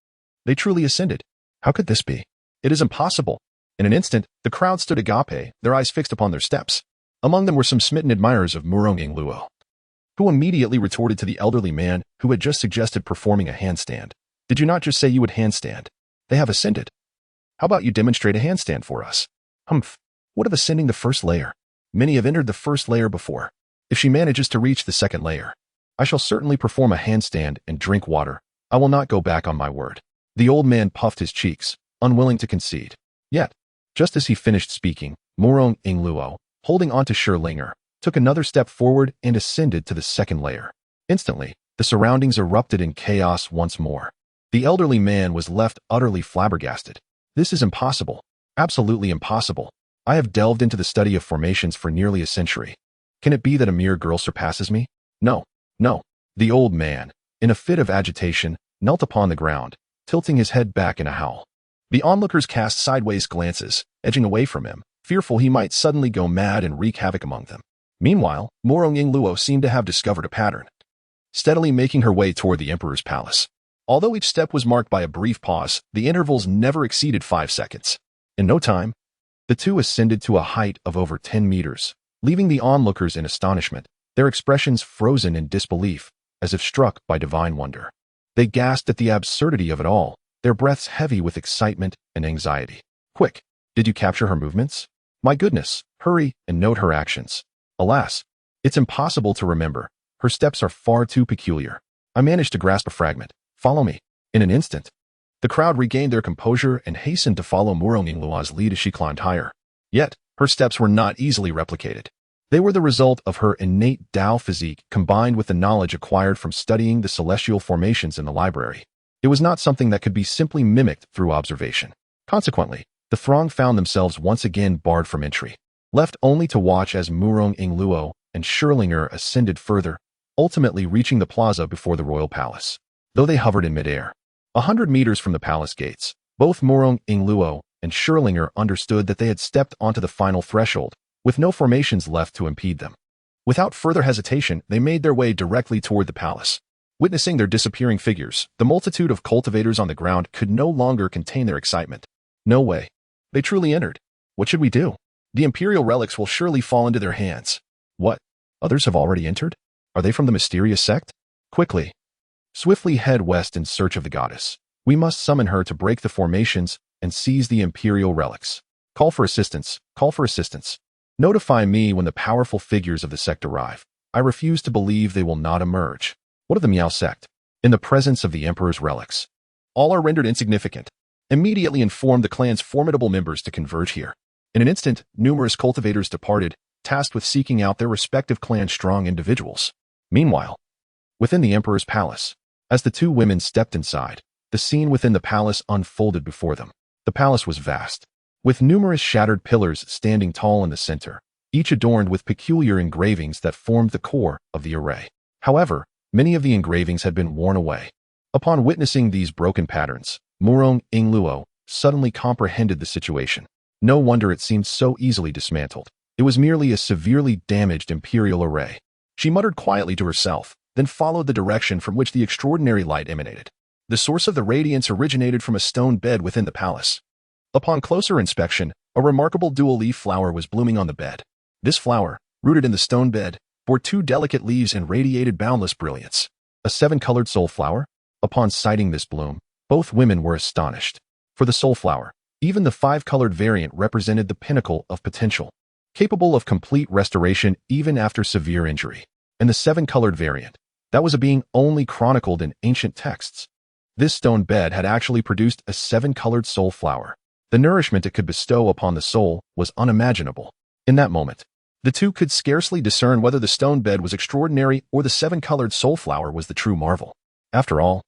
They truly ascended. How could this be? It is impossible. In an instant, the crowd stood agape, their eyes fixed upon their steps. Among them were some smitten admirers of Morong Ingluo, who immediately retorted to the elderly man who had just suggested performing a handstand. "Did you not just say you would handstand? They have ascended. How about you demonstrate a handstand for us?" "Humph. What of ascending the first layer? Many have entered the first layer before. If she manages to reach the second layer, I shall certainly perform a handstand and drink water. I will not go back on my word." The old man puffed his cheeks, unwilling to concede. Yet, just as he finished speaking, Morong Ingluo, holding on to Scherlinger, took another step forward and ascended to the second layer. Instantly, the surroundings erupted in chaos once more. The elderly man was left utterly flabbergasted. This is impossible. Absolutely impossible. I have delved into the study of formations for nearly a century. Can it be that a mere girl surpasses me? No, no. The old man, in a fit of agitation, knelt upon the ground, tilting his head back in a howl. The onlookers cast sideways glances, edging away from him, fearful he might suddenly go mad and wreak havoc among them. Meanwhile, Murong Yingluo seemed to have discovered a pattern, steadily making her way toward the emperor's palace. Although each step was marked by a brief pause, the intervals never exceeded 5 seconds. In no time, the two ascended to a height of over 10 meters, leaving the onlookers in astonishment, their expressions frozen in disbelief, as if struck by divine wonder. They gasped at the absurdity of it all, their breaths heavy with excitement and anxiety. Quick, did you capture her movements? My goodness, hurry and note her actions. Alas, it's impossible to remember. Her steps are far too peculiar. I managed to grasp a fragment. Follow me. In an instant, the crowd regained their composure and hastened to follow Murong Yingluo's lead as she climbed higher. Yet, her steps were not easily replicated. They were the result of her innate Tao physique combined with the knowledge acquired from studying the celestial formations in the library. It was not something that could be simply mimicked through observation. Consequently, the throng found themselves once again barred from entry, left only to watch as Murong Yingluo and Scherlinger ascended further, ultimately reaching the plaza before the royal palace. Though they hovered in midair, 100 meters from the palace gates, both Murong Yingluo and Scherlinger understood that they had stepped onto the final threshold, with no formations left to impede them. Without further hesitation, they made their way directly toward the palace. Witnessing their disappearing figures, the multitude of cultivators on the ground could no longer contain their excitement. No way. They truly entered. What should we do? The imperial relics will surely fall into their hands. What? Others have already entered? Are they from the mysterious sect? Quickly, swiftly head west in search of the goddess. We must summon her to break the formations and seize the imperial relics. Call for assistance. Call for assistance. Notify me when the powerful figures of the sect arrive. I refuse to believe they will not emerge. What of the Miao sect? In the presence of the emperor's relics, all are rendered insignificant. Immediately inform the clan's formidable members to converge here. In an instant, numerous cultivators departed, tasked with seeking out their respective clan's strong individuals. Meanwhile, within the emperor's palace, as the two women stepped inside, the scene within the palace unfolded before them. The palace was vast, with numerous shattered pillars standing tall in the center, each adorned with peculiar engravings that formed the core of the array. However, many of the engravings had been worn away. Upon witnessing these broken patterns, Murong Yingluo suddenly comprehended the situation. No wonder it seemed so easily dismantled. It was merely a severely damaged imperial array. She muttered quietly to herself, then followed the direction from which the extraordinary light emanated. The source of the radiance originated from a stone bed within the palace. Upon closer inspection, a remarkable dual-leaf flower was blooming on the bed. This flower, rooted in the stone bed, bore 2 delicate leaves and radiated boundless brilliance. A 7-colored soul flower? Upon sighting this bloom, both women were astonished. For the soul flower, even the 5-colored variant represented the pinnacle of potential, capable of complete restoration even after severe injury. And the 7-colored variant, that was a being only chronicled in ancient texts. This stone bed had actually produced a 7-colored soul flower. The nourishment it could bestow upon the soul was unimaginable. In that moment, the two could scarcely discern whether the stone bed was extraordinary or the 7-colored soul flower was the true marvel. After all,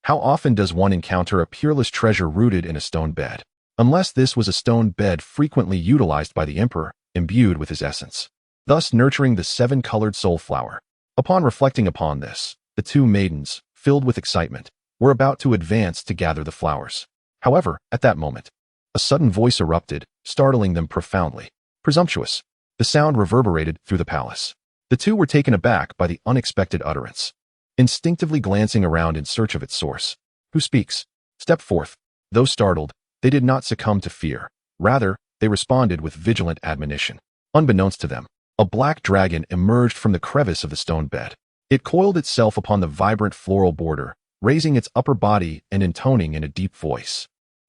how often does one encounter a peerless treasure rooted in a stone bed? Unless this was a stone bed frequently utilized by the emperor, imbued with his essence, thus nurturing the 7-colored soul flower. Upon reflecting upon this, the two maidens, filled with excitement, were about to advance to gather the flowers. However, at that moment, a sudden voice erupted, startling them profoundly. Presumptuous. The sound reverberated through the palace. The two were taken aback by the unexpected utterance, instinctively glancing around in search of its source. Who speaks? Step forth. Though startled, they did not succumb to fear. Rather, they responded with vigilant admonition. Unbeknownst to them, a black dragon emerged from the crevice of the stone bed. It coiled itself upon the vibrant floral border, raising its upper body and intoning in a deep voice.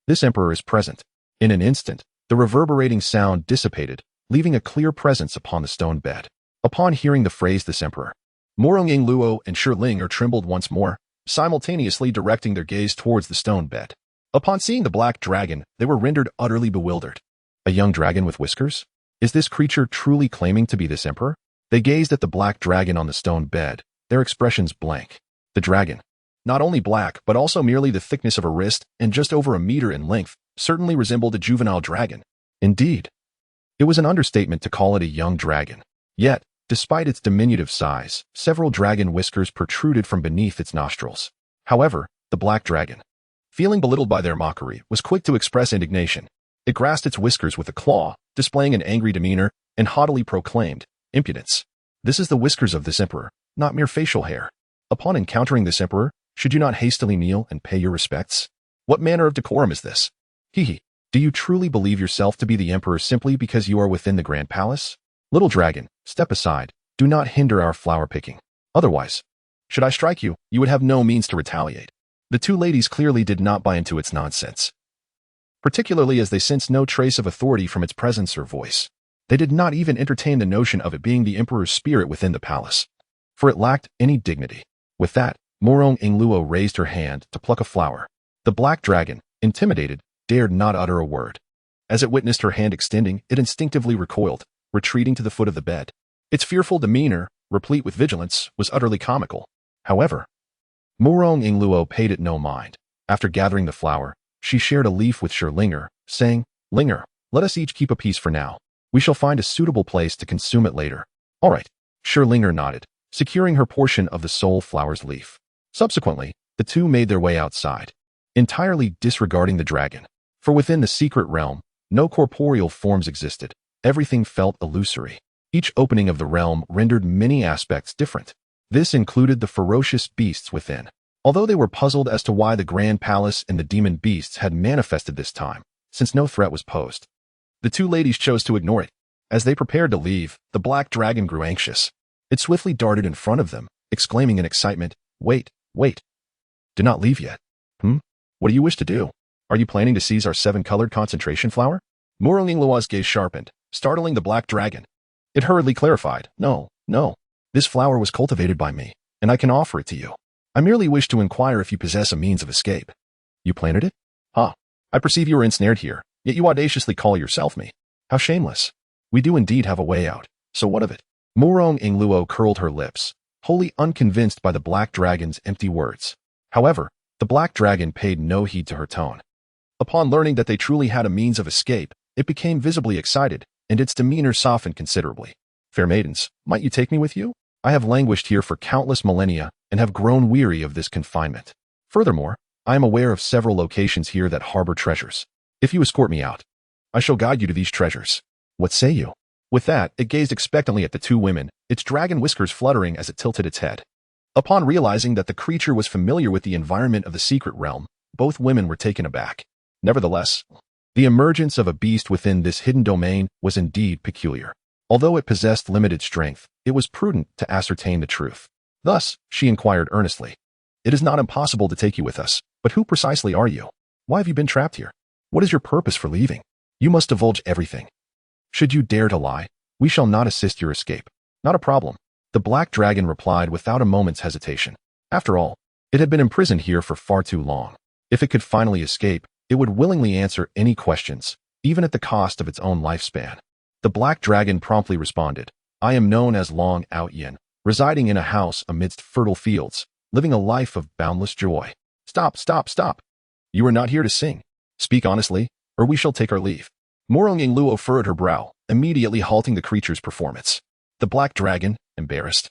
This emperor is present. In an instant, the reverberating sound dissipated, leaving a clear presence upon the stone bed. Upon hearing the phrase "this emperor," Murong Yingluo and Scherlinger trembled once more, simultaneously directing their gaze towards the stone bed. Upon seeing the black dragon, they were rendered utterly bewildered. A young dragon with whiskers? Is this creature truly claiming to be this emperor? They gazed at the black dragon on the stone bed, their expressions blank. The dragon, not only black but also merely the thickness of a wrist and just over a meter in length, certainly resembled a juvenile dragon. Indeed, it was an understatement to call it a young dragon. Yet, despite its diminutive size, several dragon whiskers protruded from beneath its nostrils. However, the black dragon, feeling belittled by their mockery, was quick to express indignation. It grasped its whiskers with a claw, displaying an angry demeanor, and haughtily proclaimed, "Impudence! This is the whiskers of this emperor, not mere facial hair. Upon encountering this emperor, should you not hastily kneel and pay your respects? What manner of decorum is this? Hee. Do you truly believe yourself to be the emperor simply because you are within the grand palace? Little dragon, step aside. Do not hinder our flower picking. Otherwise, should I strike you, you would have no means to retaliate." The two ladies clearly did not buy into its nonsense, particularly as they sensed no trace of authority from its presence or voice. They did not even entertain the notion of it being the emperor's spirit within the palace, for it lacked any dignity. With that, Morong Ingluo raised her hand to pluck a flower. The black dragon, intimidated, dared not utter a word. As it witnessed her hand extending, it instinctively recoiled, retreating to the foot of the bed. Its fearful demeanor, replete with vigilance, was utterly comical. However, Morong Ingluo paid it no mind. After gathering the flower, she shared a leaf with Sherlinger, saying, "Linger, let us each keep a piece for now. We shall find a suitable place to consume it later." "All right." Sherlinger nodded, securing her portion of the sole flower's leaf. Subsequently, the two made their way outside, entirely disregarding the dragon. For within the secret realm, no corporeal forms existed. Everything felt illusory. Each opening of the realm rendered many aspects different. This included the ferocious beasts within. Although they were puzzled as to why the Grand Palace and the demon beasts had manifested this time, since no threat was posed, the two ladies chose to ignore it. As they prepared to leave, the black dragon grew anxious. It swiftly darted in front of them, exclaiming in excitement, "Wait, wait. Do not leave yet. What do you wish to do? Are you planning to seize our 7-colored concentration flower?" Morong Ingluo's gaze sharpened, startling the black dragon. It hurriedly clarified, "No. This flower was cultivated by me, and I can offer it to you. I merely wish to inquire if you possess a means of escape." "You planted it? I perceive you are ensnared here, yet you audaciously call yourself me. How shameless. We do indeed have a way out, so what of it?" Morong Ingluo curled her lips, wholly unconvinced by the black dragon's empty words. However, the black dragon paid no heed to her tone. Upon learning that they truly had a means of escape, it became visibly excited, and its demeanor softened considerably. "Fair maidens, might you take me with you? I have languished here for countless millennia and have grown weary of this confinement. Furthermore, I am aware of several locations here that harbor treasures. If you escort me out, I shall guide you to these treasures. What say you?" With that, it gazed expectantly at the two women, its dragon whiskers fluttering as it tilted its head. Upon realizing that the creature was familiar with the environment of the secret realm, both women were taken aback. Nevertheless, the emergence of a beast within this hidden domain was indeed peculiar. Although it possessed limited strength, it was prudent to ascertain the truth. Thus, she inquired earnestly, "It is not impossible to take you with us, but who precisely are you? Why have you been trapped here? What is your purpose for leaving? You must divulge everything. Should you dare to lie, we shall not assist your escape." "Not a problem," the black dragon replied without a moment's hesitation. After all, it had been imprisoned here for far too long. If it could finally escape, it would willingly answer any questions, even at the cost of its own lifespan. The black dragon promptly responded, "I am known as Long Out Yin, residing in a house amidst fertile fields, living a life of boundless joy." Stop. You are not here to sing. Speak honestly, or we shall take our leave." Morong Ingluo furrowed her brow, immediately halting the creature's performance. The black dragon, embarrassed,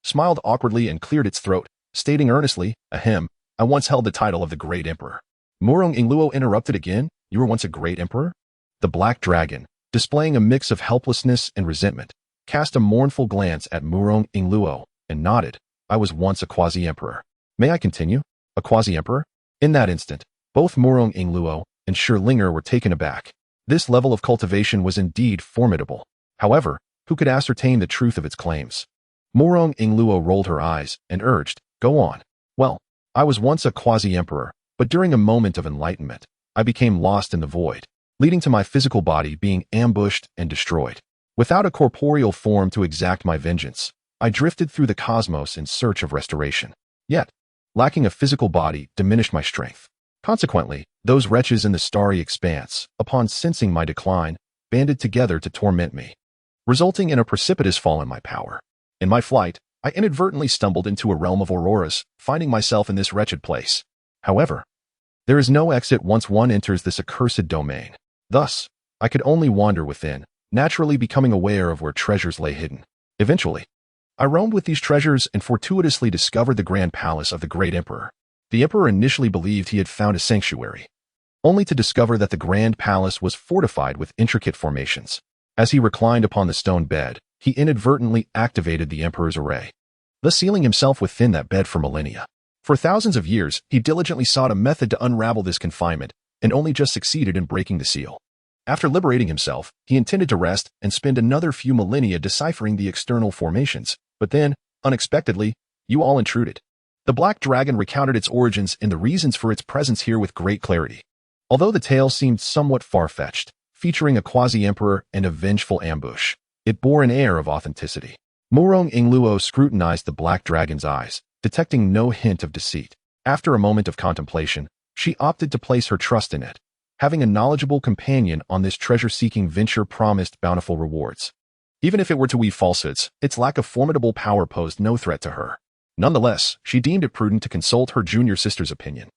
smiled awkwardly and cleared its throat, stating earnestly, "Ahem, I once held the title of the Great Emperor." Morong Ingluo interrupted again, "You were once a great emperor?" The black dragon, displaying a mix of helplessness and resentment, cast a mournful glance at Morong Ingluo and nodded, "I was once a quasi-emperor." "May I continue? A quasi-emperor?" In that instant, both Morong Ingluo and Sherlinger were taken aback. This level of cultivation was indeed formidable. However, who could ascertain the truth of its claims? Morong Ingluo rolled her eyes and urged, "Go on." "Well, I was once a quasi-emperor, but during a moment of enlightenment, I became lost in the void, leading to my physical body being ambushed and destroyed. Without a corporeal form to exact my vengeance, I drifted through the cosmos in search of restoration. Yet, lacking a physical body diminished my strength. Consequently, those wretches in the starry expanse, upon sensing my decline, banded together to torment me. resulting in a precipitous fall in my power. In my flight, I inadvertently stumbled into a realm of auroras, finding myself in this wretched place. However, there is no exit once one enters this accursed domain. Thus, I could only wander within, naturally becoming aware of where treasures lay hidden. Eventually, I roamed with these treasures and fortuitously discovered the grand palace of the great emperor. The emperor initially believed he had found a sanctuary, only to discover that the grand palace was fortified with intricate formations. As he reclined upon the stone bed, he inadvertently activated the emperor's array, thus sealing himself within that bed for millennia. For thousands of years, he diligently sought a method to unravel this confinement, and only just succeeded in breaking the seal. After liberating himself, he intended to rest and spend another few millennia deciphering the external formations, but then, unexpectedly, you all intruded. The black dragon recounted its origins and the reasons for its presence here with great clarity. Although the tale seemed somewhat far-fetched, featuring a quasi-emperor and a vengeful ambush, it bore an air of authenticity. Murong Ingluo scrutinized the black dragon's eyes, detecting no hint of deceit. After a moment of contemplation, she opted to place her trust in it. Having a knowledgeable companion on this treasure-seeking venture promised bountiful rewards. Even if it were to weave falsehoods, its lack of formidable power posed no threat to her. Nonetheless, she deemed it prudent to consult her junior sister's opinion.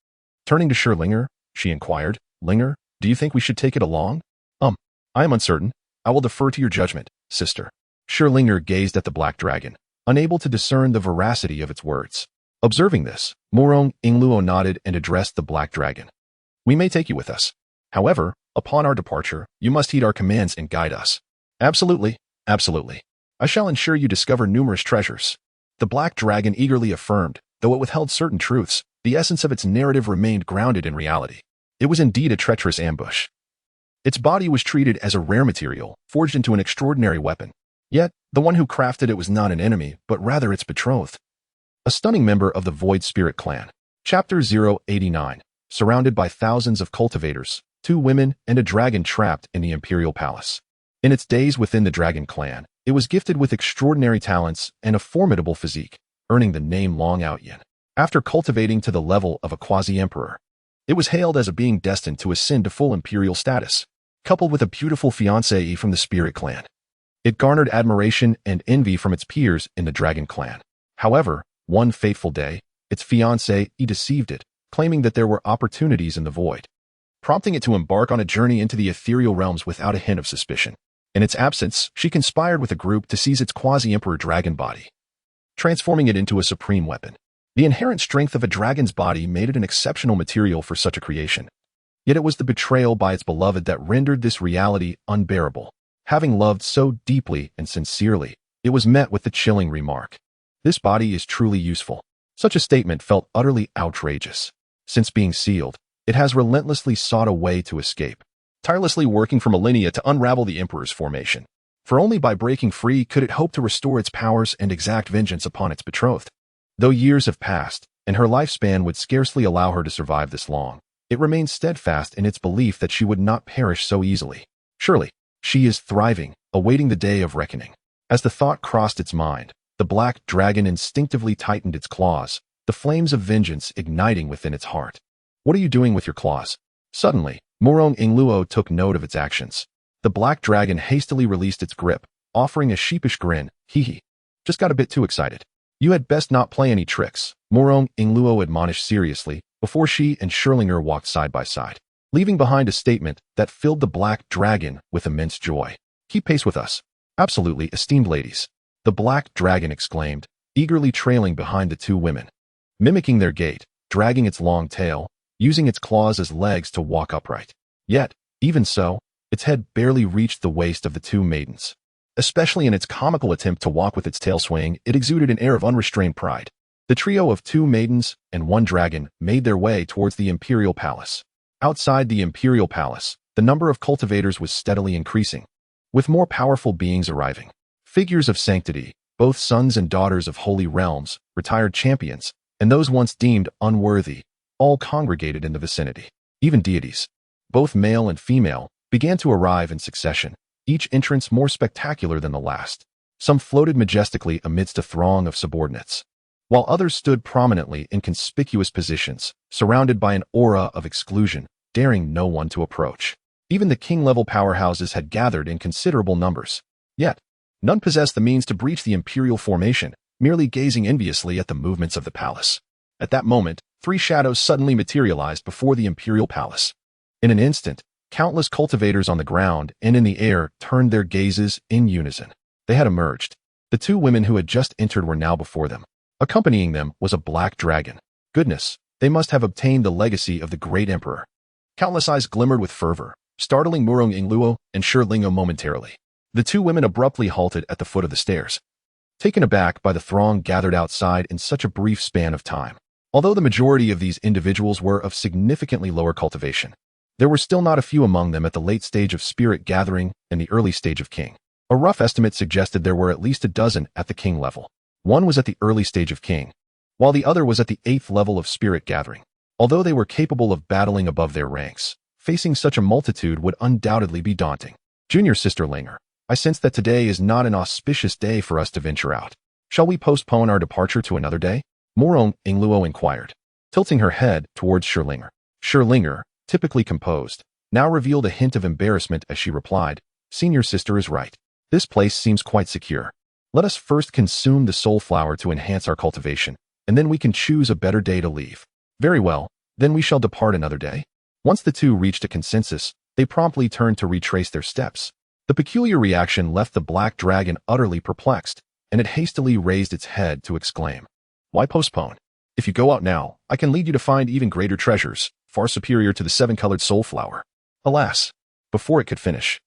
Turning to Scherlinger, she inquired, "Linger, do you think we should take it along?" I am uncertain. I will defer to your judgment, sister." Scherlinger gazed at the black dragon, unable to discern the veracity of its words. Observing this, Murong Ingluo nodded and addressed the black dragon. "We may take you with us. However, upon our departure, you must heed our commands and guide us." "Absolutely, absolutely. I shall ensure you discover numerous treasures." The black dragon eagerly affirmed, though it withheld certain truths, the essence of its narrative remained grounded in reality. It was indeed a treacherous ambush. Its body was treated as a rare material, forged into an extraordinary weapon. Yet, the one who crafted it was not an enemy, but rather its betrothed. A stunning member of the Void Spirit clan. Chapter 089. Surrounded by thousands of cultivators, 2 women, and a dragon trapped in the Imperial Palace. In its days within the Dragon Clan, it was gifted with extraordinary talents and a formidable physique, earning the name Long Out Yin. After cultivating to the level of a quasi-emperor, it was hailed as a being destined to ascend to full imperial status. Coupled with a beautiful fiancée from the Spirit Clan, it garnered admiration and envy from its peers in the Dragon Clan. However, one fateful day, its fiancée deceived it, claiming that there were opportunities in the void, prompting it to embark on a journey into the ethereal realms without a hint of suspicion. In its absence, she conspired with a group to seize its quasi-emperor dragon body, transforming it into a supreme weapon. The inherent strength of a dragon's body made it an exceptional material for such a creation. Yet it was the betrayal by its beloved that rendered this reality unbearable. Having loved so deeply and sincerely, it was met with the chilling remark, "This body is truly useful." Such a statement felt utterly outrageous. Since being sealed, it has relentlessly sought a way to escape, tirelessly working for millennia to unravel the Emperor's formation. For only by breaking free could it hope to restore its powers and exact vengeance upon its betrothed. Though years have passed, and her lifespan would scarcely allow her to survive this long, it remains steadfast in its belief that she would not perish so easily. Surely, she is thriving, awaiting the day of reckoning. As the thought crossed its mind, the black dragon instinctively tightened its claws, the flames of vengeance igniting within its heart. "What are you doing with your claws?" Suddenly, Murong Ingluo took note of its actions. The black dragon hastily released its grip, offering a sheepish grin. "Hee. Just got a bit too excited. You had best not play any tricks," Murong Ingluo admonished seriously, before she and Scherlinger walked side by side, leaving behind a statement that filled the black dragon with immense joy. "Keep pace with us." "Absolutely, esteemed ladies," the black dragon exclaimed, eagerly trailing behind the 2 women. Mimicking their gait, dragging its long tail, using its claws as legs to walk upright. Yet, even so, its head barely reached the waist of the 2 maidens. Especially in its comical attempt to walk with its tail swaying, it exuded an air of unrestrained pride. The trio of 2 maidens and 1 dragon made their way towards the Imperial Palace. Outside the Imperial Palace, the number of cultivators was steadily increasing, with more powerful beings arriving. Figures of sanctity, both sons and daughters of holy realms, retired champions, and those once deemed unworthy, all congregated in the vicinity. Even deities, both male and female, began to arrive in succession, each entrance more spectacular than the last. Some floated majestically amidst a throng of subordinates, while others stood prominently in conspicuous positions, surrounded by an aura of exclusion, daring no one to approach. Even the king-level powerhouses had gathered in considerable numbers. Yet, None possessed the means to breach the imperial formation, merely gazing enviously at the movements of the palace. At that moment, 3 shadows suddenly materialized before the imperial palace. In an instant, countless cultivators on the ground and in the air turned their gazes in unison. They had emerged. The 2 women who had just entered were now before them. Accompanying them was a black dragon. Goodness, they must have obtained the legacy of the great emperor. Countless eyes glimmered with fervor, startling Murong Ingluo and Shi Lingo momentarily. The 2 women abruptly halted at the foot of the stairs, taken aback by the throng gathered outside in such a brief span of time. Although the majority of these individuals were of significantly lower cultivation, there were still not a few among them at the late stage of spirit gathering and the early stage of king. A rough estimate suggested there were at least a dozen at the king level. One was at the early stage of king, while the other was at the 8th level of spirit gathering. Although they were capable of battling above their ranks, facing such a multitude would undoubtedly be daunting. Junior Sister Linger, I sense that today is not an auspicious day for us to venture out. Shall we postpone our departure to another day? Murong Ingluo inquired, tilting her head towards Shi Linger. Shi Linger, typically composed, now revealed a hint of embarrassment as she replied, Senior Sister is right. This place seems quite secure. Let us first consume the soul flower to enhance our cultivation, and then we can choose a better day to leave. Very well, then we shall depart another day. Once the 2 reached a consensus, they promptly turned to retrace their steps. The peculiar reaction left the black dragon utterly perplexed, and it hastily raised its head to exclaim, Why postpone? If you go out now, I can lead you to find even greater treasures, far superior to the 7-colored soul flower. Alas! Before it could finish,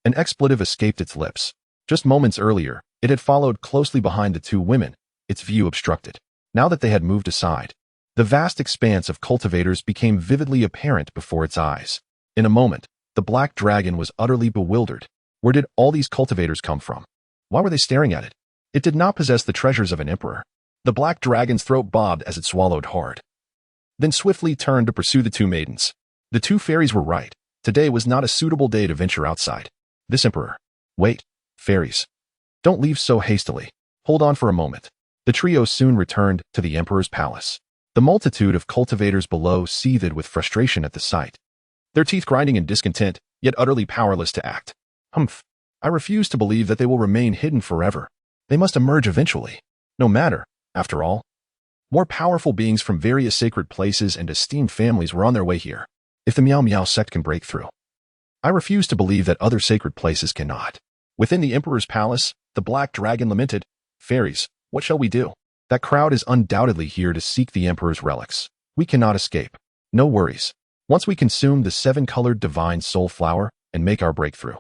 an expletive escaped its lips. Just moments earlier, it had followed closely behind the 2 women, its view obstructed. Now that they had moved aside, the vast expanse of cultivators became vividly apparent before its eyes. In a moment, the black dragon was utterly bewildered. Where did all these cultivators come from? Why were they staring at it? It did not possess the treasures of an emperor. The black dragon's throat bobbed as it swallowed hard, then swiftly turned to pursue the 2 maidens. The 2 fairies were right. Today was not a suitable day to venture outside. This emperor. Wait, fairies. Don't leave so hastily. Hold on for a moment. The trio soon returned to the emperor's palace. The multitude of cultivators below seethed with frustration at the sight, their teeth grinding in discontent, yet utterly powerless to act. Humph. I refuse to believe that they will remain hidden forever. They must emerge eventually. No matter, after all. More powerful beings from various sacred places and esteemed families were on their way here. If the Miao Miao sect can break through, I refuse to believe that other sacred places cannot. Within the emperor's palace, the black dragon lamented, Fairies, what shall we do? That crowd is undoubtedly here to seek the emperor's relics. We cannot escape. No worries. Once we consume the 7-colored divine soul flower and make our breakthrough,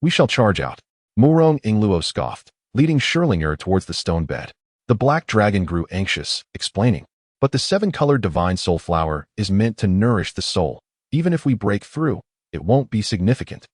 we shall charge out. Murong Ingluo scoffed, leading Shi Linger towards the stone bed. The black dragon grew anxious, explaining, But the 7-colored divine soul flower is meant to nourish the soul. Even if we break through, it won't be significant.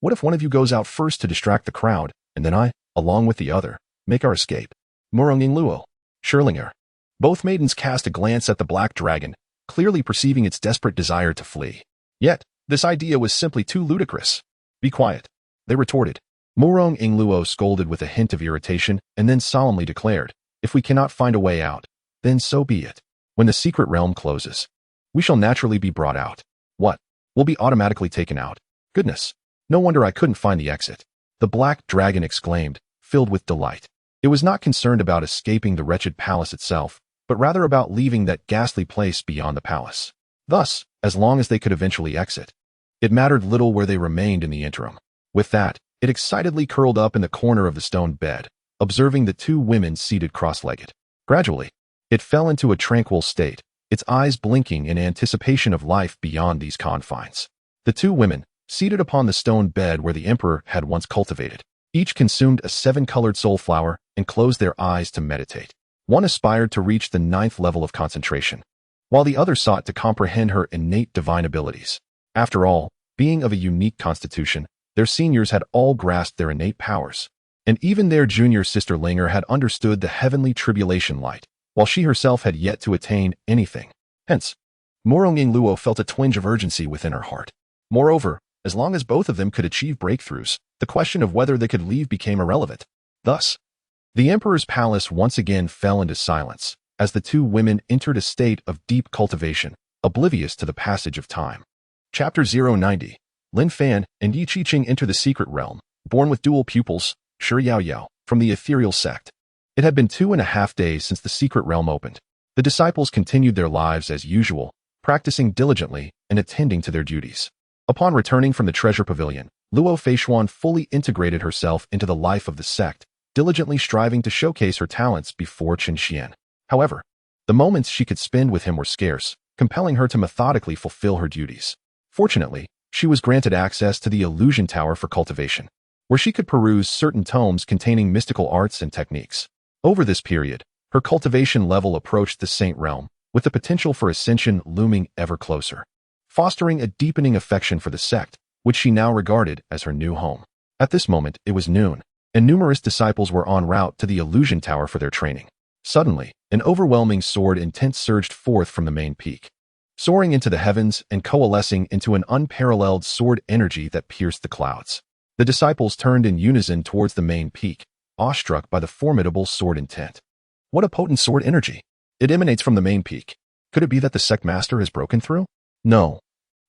What if one of you goes out first to distract the crowd, and then I, along with the other, make our escape? Murong Ingluo, Shi Linger. Both maidens cast a glance at the black dragon, clearly perceiving its desperate desire to flee. Yet, this idea was simply too ludicrous. Be quiet, they retorted. Murong Ingluo scolded with a hint of irritation and then solemnly declared, If we cannot find a way out, then so be it. When the secret realm closes, we shall naturally be brought out. What? We'll be automatically taken out. Goodness, no wonder I couldn't find the exit. The black dragon exclaimed, filled with delight. It was not concerned about escaping the wretched palace itself, but rather about leaving that ghastly place beyond the palace. Thus, as long as they could eventually exit, it mattered little where they remained in the interim. With that, it excitedly curled up in the corner of the stone bed, observing the 2 women seated cross-legged. Gradually, it fell into a tranquil state, its eyes blinking in anticipation of life beyond these confines. The 2 women, seated upon the stone bed where the emperor had once cultivated, each consumed a 7-colored soul flower and closed their eyes to meditate. One aspired to reach the 9th level of concentration, while the other sought to comprehend her innate divine abilities. After all, being of a unique constitution, their seniors had all grasped their innate powers, and even their junior sister Linger had understood the heavenly tribulation light, while she herself had yet to attain anything. Hence, Murong Ingluo felt a twinge of urgency within her heart. Moreover, as long as both of them could achieve breakthroughs, the question of whether they could leave became irrelevant. Thus, the emperor's palace once again fell into silence, as the 2 women entered a state of deep cultivation, oblivious to the passage of time. Chapter 090. Lin Fan and Yi Qiqing enter the secret realm, born with dual pupils, Shi Yaoyao, from the ethereal sect. It had been 2.5 days since the secret realm opened. The disciples continued their lives as usual, practicing diligently and attending to their duties. Upon returning from the treasure pavilion, Luo Feishuan fully integrated herself into the life of the sect, diligently striving to showcase her talents before Chen Xuan. However, the moments she could spend with him were scarce, compelling her to methodically fulfill her duties. Fortunately, she was granted access to the illusion tower for cultivation, where she could peruse certain tomes containing mystical arts and techniques. Over this period, her cultivation level approached the Saint Realm, with the potential for ascension looming ever closer, fostering a deepening affection for the sect, which she now regarded as her new home. At this moment, it was noon, and numerous disciples were en route to the illusion tower for their training. Suddenly, an overwhelming sword intent surged forth from the main peak, soaring into the heavens and coalescing into an unparalleled sword energy that pierced the clouds. The disciples turned in unison towards the main peak, awestruck by the formidable sword intent. What a potent sword energy! It emanates from the main peak. Could it be that the sect master has broken through? No.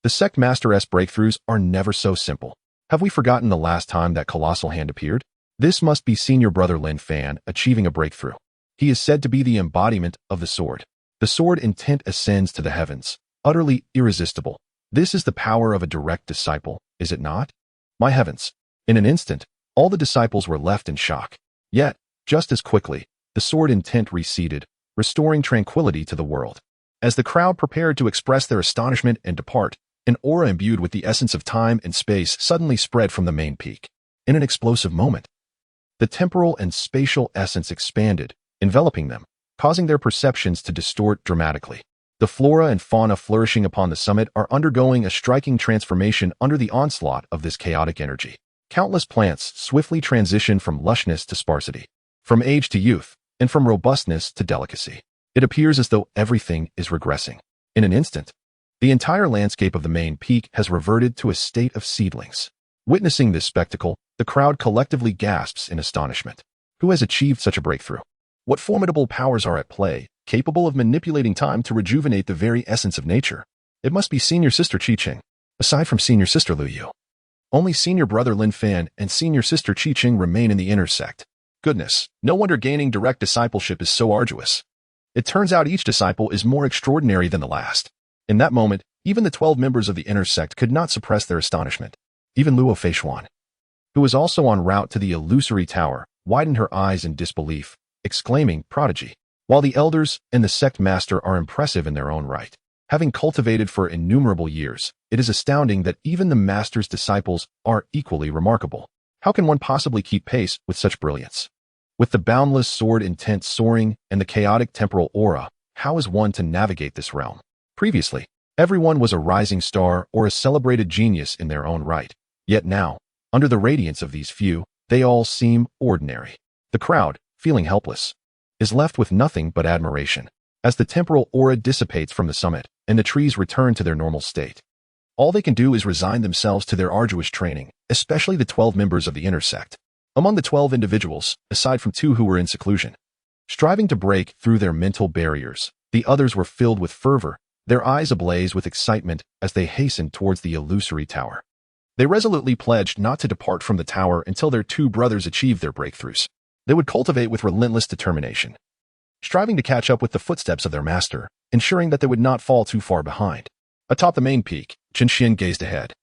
The sect master's breakthroughs are never so simple. Have we forgotten the last time that colossal hand appeared? This must be senior brother Lin Fan achieving a breakthrough. He is said to be the embodiment of the sword. The sword intent ascends to the heavens, utterly irresistible. This is the power of a direct disciple, is it not? My heavens! In an instant, all the disciples were left in shock. Yet, just as quickly, the sword intent receded, restoring tranquility to the world. As the crowd prepared to express their astonishment and depart, an aura imbued with the essence of time and space suddenly spread from the main peak. In an explosive moment, the temporal and spatial essence expanded, enveloping them, causing their perceptions to distort dramatically. The flora and fauna flourishing upon the summit are undergoing a striking transformation under the onslaught of this chaotic energy. Countless plants swiftly transition from lushness to sparsity, from age to youth, and from robustness to delicacy. It appears as though everything is regressing. In an instant, the entire landscape of the main peak has reverted to a state of seedlings. Witnessing this spectacle, the crowd collectively gasps in astonishment. Who has achieved such a breakthrough? What formidable powers are at play, capable of manipulating time to rejuvenate the very essence of nature? It must be senior sister Qi-Ching. Aside from senior sister Lu Yu, only senior brother Lin Fan and senior sister Qi-Ching remain in the inner sect. Goodness, no wonder gaining direct discipleship is so arduous. It turns out each disciple is more extraordinary than the last. In that moment, even the 12 members of the inner sect could not suppress their astonishment. Even Luo Feishuan, who was also en route to the illusory tower, widened her eyes in disbelief, exclaiming, "Prodigy!" While the elders and the sect master are impressive in their own right, having cultivated for innumerable years, it is astounding that even the master's disciples are equally remarkable. How can one possibly keep pace with such brilliance? With the boundless sword intent soaring and the chaotic temporal aura, how is one to navigate this realm? Previously, everyone was a rising star or a celebrated genius in their own right. Yet now, under the radiance of these few, they all seem ordinary. The crowd, feeling helpless, is left with nothing but admiration. As the temporal aura dissipates from the summit and the trees return to their normal state, all they can do is resign themselves to their arduous training, especially the 12 members of the inner sect. Among the 12 individuals, aside from 2 who were in seclusion, striving to break through their mental barriers, the others were filled with fervor, their eyes ablaze with excitement as they hastened towards the illusory tower. They resolutely pledged not to depart from the tower until their 2 brothers achieved their breakthroughs. They would cultivate with relentless determination, striving to catch up with the footsteps of their master, ensuring that they would not fall too far behind. Atop the main peak, Chen Xuan gazed ahead,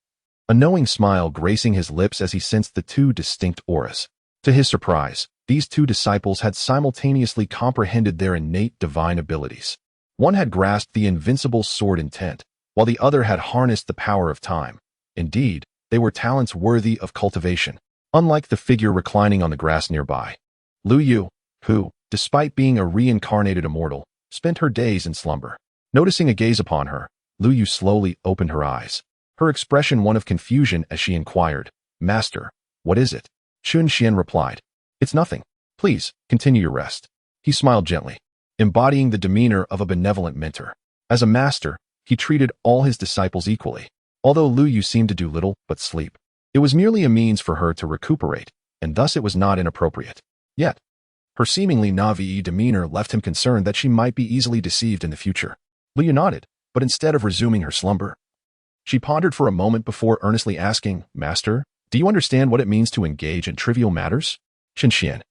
a knowing smile gracing his lips as he sensed the 2 distinct auras. To his surprise, these 2 disciples had simultaneously comprehended their innate divine abilities. One had grasped the invincible sword intent, while the other had harnessed the power of time. Indeed, they were talents worthy of cultivation, unlike the figure reclining on the grass nearby. Lu Yu, who, despite being a reincarnated immortal, spent her days in slumber. Noticing a gaze upon her, Lu Yu slowly opened her eyes, her expression one of confusion as she inquired, "Master, what is it?" Chen Xuan replied, "It's nothing. Please, continue your rest." He smiled gently, embodying the demeanor of a benevolent mentor. As a master, he treated all his disciples equally. Although Lu Yu seemed to do little but sleep, it was merely a means for her to recuperate, and thus it was not inappropriate. Yet, her seemingly naive demeanor left him concerned that she might be easily deceived in the future. Lu Yu nodded, but instead of resuming her slumber, she pondered for a moment before earnestly asking, "Master, do you understand what it means to engage in trivial matters?" Chen Xuan,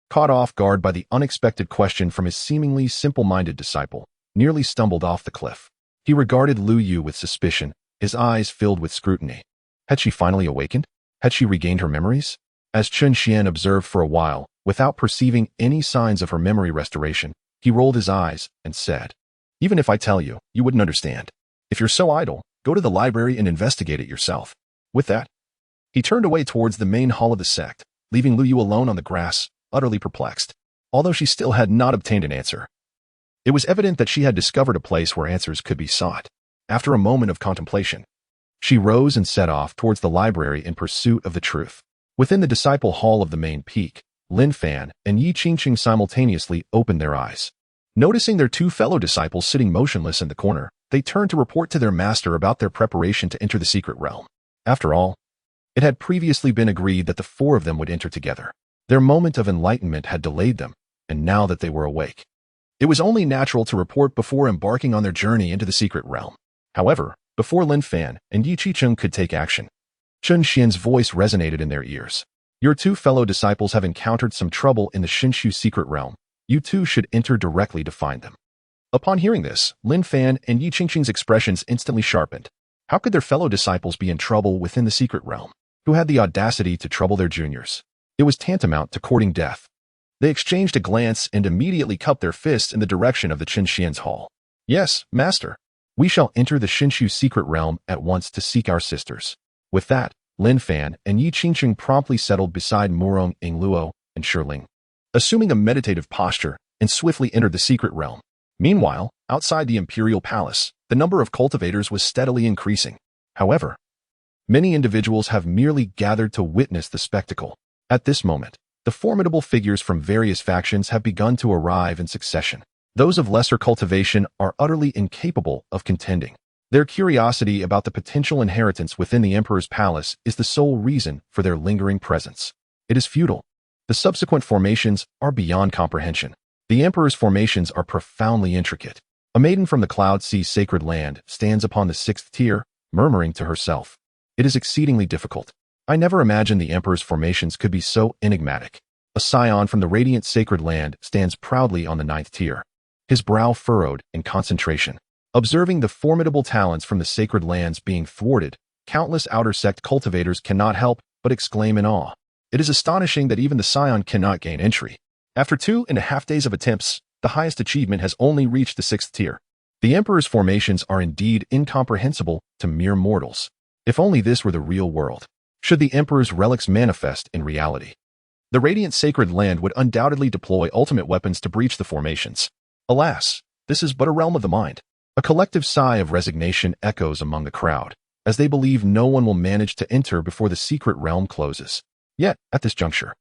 caught off guard by the unexpected question from his seemingly simple-minded disciple, nearly stumbled off the cliff. He regarded Lu Yu with suspicion, his eyes filled with scrutiny. Had she finally awakened? Had she regained her memories? As Chen Xuan observed for a while, without perceiving any signs of her memory restoration, he rolled his eyes and said, "Even if I tell you, you wouldn't understand. If you're so idle, go to the library and investigate it yourself." With that, he turned away towards the main hall of the sect, leaving Lu Yu alone on the grass, utterly perplexed. Although she still had not obtained an answer, it was evident that she had discovered a place where answers could be sought. After a moment of contemplation, she rose and set off towards the library in pursuit of the truth. Within the disciple hall of the main peak, Lin Fan and Yi Qingqing simultaneously opened their eyes. Noticing their two fellow disciples sitting motionless in the corner, they turned to report to their master about their preparation to enter the secret realm. After all, it had previously been agreed that the four of them would enter together. Their moment of enlightenment had delayed them, and now that they were awake, it was only natural to report before embarking on their journey into the secret realm. However, before Lin Fan and Yi Qingqing could take action, Chen Xian's voice resonated in their ears. "Your two fellow disciples have encountered some trouble in the Xinshu secret realm. You two should enter directly to find them." Upon hearing this, Lin Fan and Yi Qingqing's expressions instantly sharpened. How could their fellow disciples be in trouble within the secret realm? Who had the audacity to trouble their juniors? It was tantamount to courting death. They exchanged a glance and immediately cupped their fists in the direction of the Chen Xian's hall. "Yes, master. We shall enter the Xinshu secret realm at once to seek our sisters." With that, Lin Fan and Yi Qingqing promptly settled beside Murong Yingluo and Shiling, assuming a meditative posture, and swiftly entered the secret realm. Meanwhile, outside the imperial palace, the number of cultivators was steadily increasing. However, many individuals have merely gathered to witness the spectacle. At this moment, the formidable figures from various factions have begun to arrive in succession. Those of lesser cultivation are utterly incapable of contending. Their curiosity about the potential inheritance within the emperor's palace is the sole reason for their lingering presence. It is futile. The subsequent formations are beyond comprehension. The emperor's formations are profoundly intricate. A maiden from the Cloud Sea sacred land stands upon the 6th tier, murmuring to herself, "It is exceedingly difficult. I never imagined the emperor's formations could be so enigmatic." A scion from the radiant sacred land stands proudly on the 9th tier, his brow furrowed in concentration. Observing the formidable talents from the sacred lands being thwarted, countless outer sect cultivators cannot help but exclaim in awe. It is astonishing that even the scion cannot gain entry. After 2.5 days of attempts, the highest achievement has only reached the 6th tier. The emperor's formations are indeed incomprehensible to mere mortals. If only this were the real world. Should the emperor's relics manifest in reality, the radiant sacred land would undoubtedly deploy ultimate weapons to breach the formations. Alas, this is but a realm of the mind. A collective sigh of resignation echoes among the crowd, as they believe no one will manage to enter before the secret realm closes. Yet, at this juncture,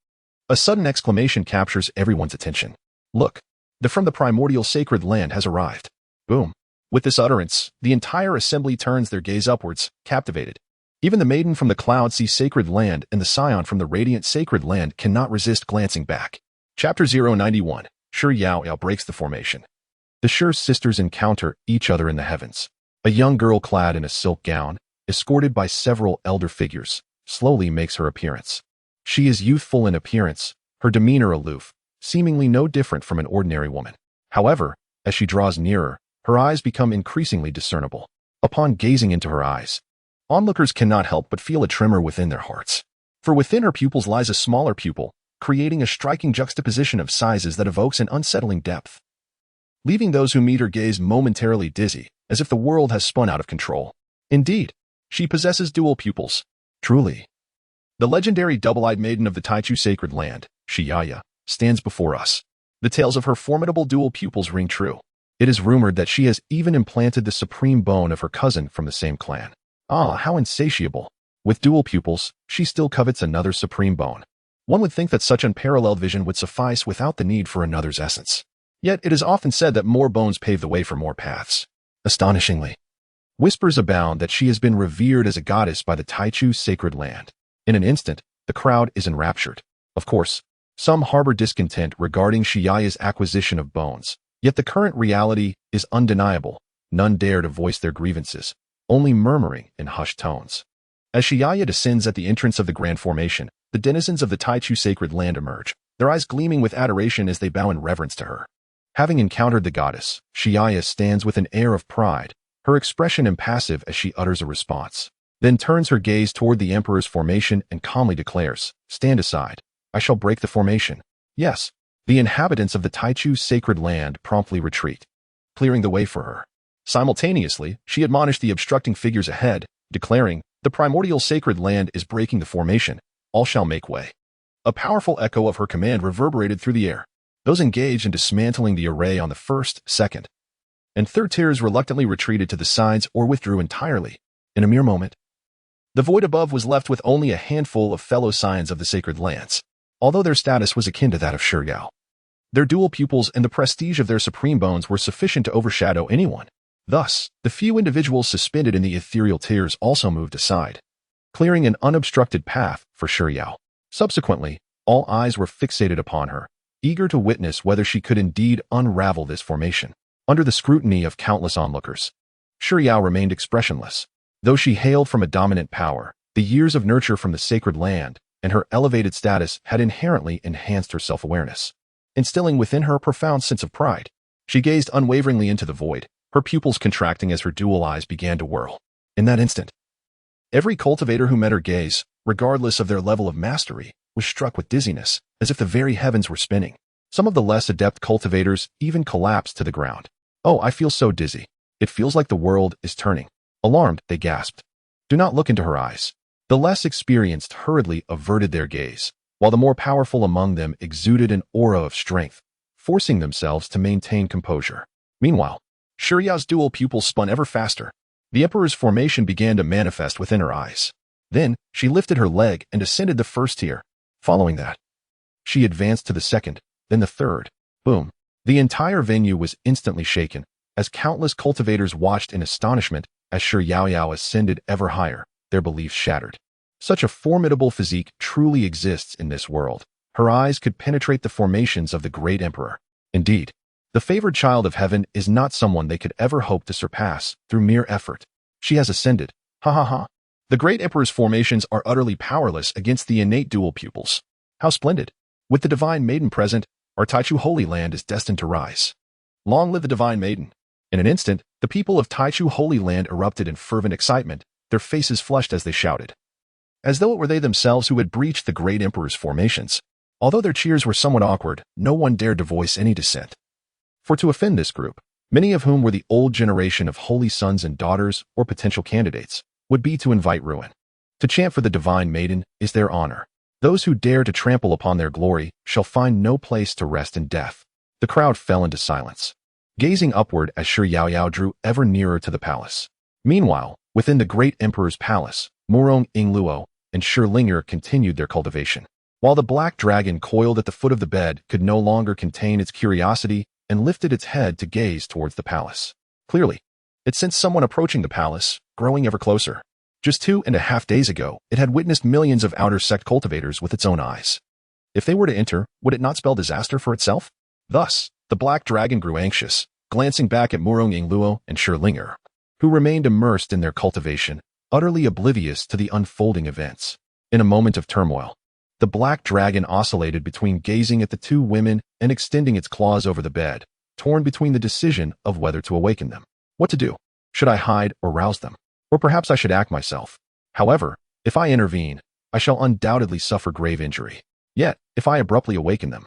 a sudden exclamation captures everyone's attention. "Look, from the primordial sacred land has arrived." Boom. With this utterance, the entire assembly turns their gaze upwards, captivated. Even the maiden from the Cloud Sea sacred land and the scion from the radiant sacred land cannot resist glancing back. Chapter 091. Shi Yao breaks the formation. The Shi sisters encounter each other in the heavens. A young girl clad in a silk gown, escorted by several elder figures, slowly makes her appearance. She is youthful in appearance, her demeanor aloof, seemingly no different from an ordinary woman. However, as she draws nearer, her eyes become increasingly discernible. Upon gazing into her eyes, onlookers cannot help but feel a tremor within their hearts. For within her pupils lies a smaller pupil, creating a striking juxtaposition of sizes that evokes an unsettling depth, leaving those who meet her gaze momentarily dizzy, as if the world has spun out of control. Indeed, she possesses dual pupils. Truly, the legendary double-eyed maiden of the Taichu sacred land, Shi Yaya, stands before us. The tales of her formidable dual pupils ring true. It is rumored that she has even implanted the supreme bone of her cousin from the same clan. Ah, how insatiable. With dual pupils, she still covets another supreme bone. One would think that such unparalleled vision would suffice without the need for another's essence. Yet it is often said that more bones pave the way for more paths. Astonishingly, whispers abound that she has been revered as a goddess by the Taichu sacred land. In an instant, the crowd is enraptured. Of course, some harbor discontent regarding Shi Yaya's acquisition of bones. Yet the current reality is undeniable. None dare to voice their grievances, only murmuring in hushed tones. As Shi Yaya descends at the entrance of the grand formation, the denizens of the Taichu sacred land emerge. their eyes gleaming with adoration as they bow in reverence to her. Having encountered the goddess, Xiaya stands with an air of pride, her expression impassive as she utters a response. Then turns her gaze toward the emperor's formation and calmly declares, "Stand aside. I shall break the formation." Yes, the inhabitants of the Taichu sacred land promptly retreat, clearing the way for her. Simultaneously, she admonished the obstructing figures ahead, declaring, "The primordial sacred land is breaking the formation. All shall make way." A powerful echo of her command reverberated through the air. Those engaged in dismantling the array on the first, second, and third tiers reluctantly retreated to the sides or withdrew entirely. In a mere moment, the void above was left with only a handful of fellow scions of the sacred lands, although their status was akin to that of Shiyao. Their dual pupils and the prestige of their supreme bones were sufficient to overshadow anyone. Thus, the few individuals suspended in the ethereal tiers also moved aside, clearing an unobstructed path for Shiyao. Subsequently, all eyes were fixated upon her, eager to witness whether she could indeed unravel this formation. Under the scrutiny of countless onlookers, Shiyao remained expressionless. Though she hailed from a dominant power, the years of nurture from the sacred land and her elevated status had inherently enhanced her self-awareness, instilling within her a profound sense of pride. She gazed unwaveringly into the void, her pupils contracting as her dual eyes began to whirl. In that instant, every cultivator who met her gaze, regardless of their level of mastery, was struck with dizziness, as if the very heavens were spinning. Some of the less adept cultivators even collapsed to the ground. "Oh, I feel so dizzy. It feels like the world is turning." Alarmed, they gasped. "Do not look into her eyes." The less experienced hurriedly averted their gaze, while the more powerful among them exuded an aura of strength, forcing themselves to maintain composure. Meanwhile, Shuriya's dual pupils spun ever faster. The emperor's formation began to manifest within her eyes. Then, she lifted her leg and ascended the first tier. Following that, she advanced to the second, then the third. Boom. The entire venue was instantly shaken, as countless cultivators watched in astonishment as Shiyao ascended ever higher, their beliefs shattered. Such a formidable physique truly exists in this world. Her eyes could penetrate the formations of the great emperor. Indeed, the favored child of heaven is not someone they could ever hope to surpass through mere effort. She has ascended. Ha ha ha. The great emperor's formations are utterly powerless against the innate dual pupils. How splendid. With the divine maiden present, our Taichu Holy Land is destined to rise. Long live the divine maiden. In an instant, the people of Taichu Holy Land erupted in fervent excitement, their faces flushed as they shouted, as though it were they themselves who had breached the great emperor's formations. Although their cheers were somewhat awkward, no one dared to voice any dissent. For to offend this group, many of whom were the old generation of holy sons and daughters or potential candidates, would be to invite ruin. To chant for the divine maiden is their honor. Those who dare to trample upon their glory shall find no place to rest in death. The crowd fell into silence, gazing upward as Shiyao drew ever nearer to the palace. Meanwhile, within the great emperor's palace, Murong Ingluo and Shilinger continued their cultivation. While the black dragon coiled at the foot of the bed could no longer contain its curiosity and lifted its head to gaze towards the palace. Clearly, it sensed someone approaching the palace, growing ever closer. Just 2.5 days ago, it had witnessed millions of outer sect cultivators with its own eyes. If they were to enter, would it not spell disaster for itself? Thus, the black dragon grew anxious, glancing back at Murong Ingluo and Shilinger, who remained immersed in their cultivation, utterly oblivious to the unfolding events. In a moment of turmoil, the black dragon oscillated between gazing at the two women and extending its claws over the bed, torn between the decision of whether to awaken them. What to do? Should I hide or rouse them? Or perhaps I should act myself. However, if I intervene, I shall undoubtedly suffer grave injury. Yet, if I abruptly awaken them,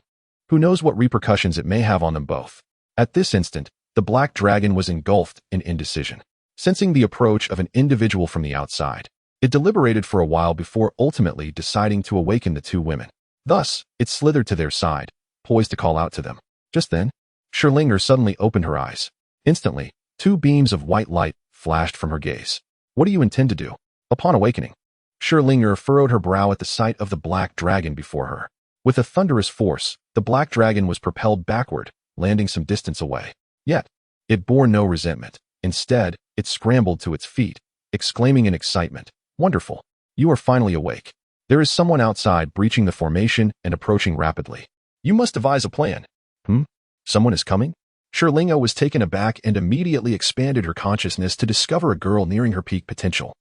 who knows what repercussions it may have on them both? At this instant, the black dragon was engulfed in indecision. Sensing the approach of an individual from the outside, it deliberated for a while before ultimately deciding to awaken the two women. Thus, it slithered to their side, poised to call out to them. Just then, Shilinger suddenly opened her eyes. Instantly, two beams of white light flashed from her gaze. What do you intend to do? Upon awakening, Shilinger furrowed her brow at the sight of the black dragon before her. With a thunderous force, the black dragon was propelled backward, landing some distance away. Yet, it bore no resentment. Instead, it scrambled to its feet, exclaiming in excitement, "Wonderful! You are finally awake. There is someone outside breaching the formation and approaching rapidly. You must devise a plan." Someone is coming? Shirlinga was taken aback and immediately expanded her consciousness to discover a girl nearing her peak potential.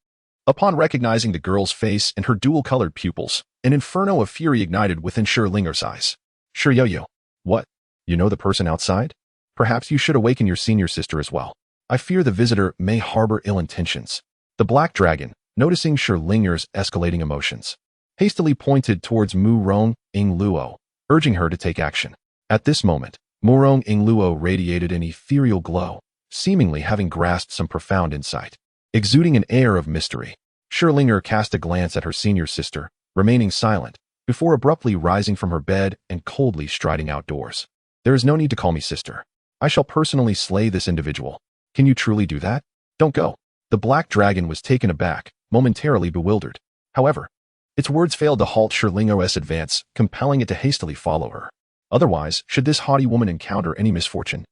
Upon recognizing the girl's face and her dual-colored pupils, an inferno of fury ignited within Shirlinger's eyes. Sure, Yo-Yo. What? You know the person outside? Perhaps you should awaken your senior sister as well. I fear the visitor may harbor ill intentions. The black dragon, noticing Linger's escalating emotions, hastily pointed towards Mu-Rong Ing-Luo, urging her to take action. At this moment, Mu-Rong Ing-Luo radiated an ethereal glow, seemingly having grasped some profound insight. Exuding an air of mystery, Linger cast a glance at her senior sister, remaining silent, before abruptly rising from her bed and coldly striding outdoors. There is no need to call me sister. I shall personally slay this individual. Can you truly do that? Don't go. The black dragon was taken aback, momentarily bewildered. However, its words failed to halt Linger's advance, compelling it to hastily follow her. Otherwise, should this haughty woman encounter any misfortune,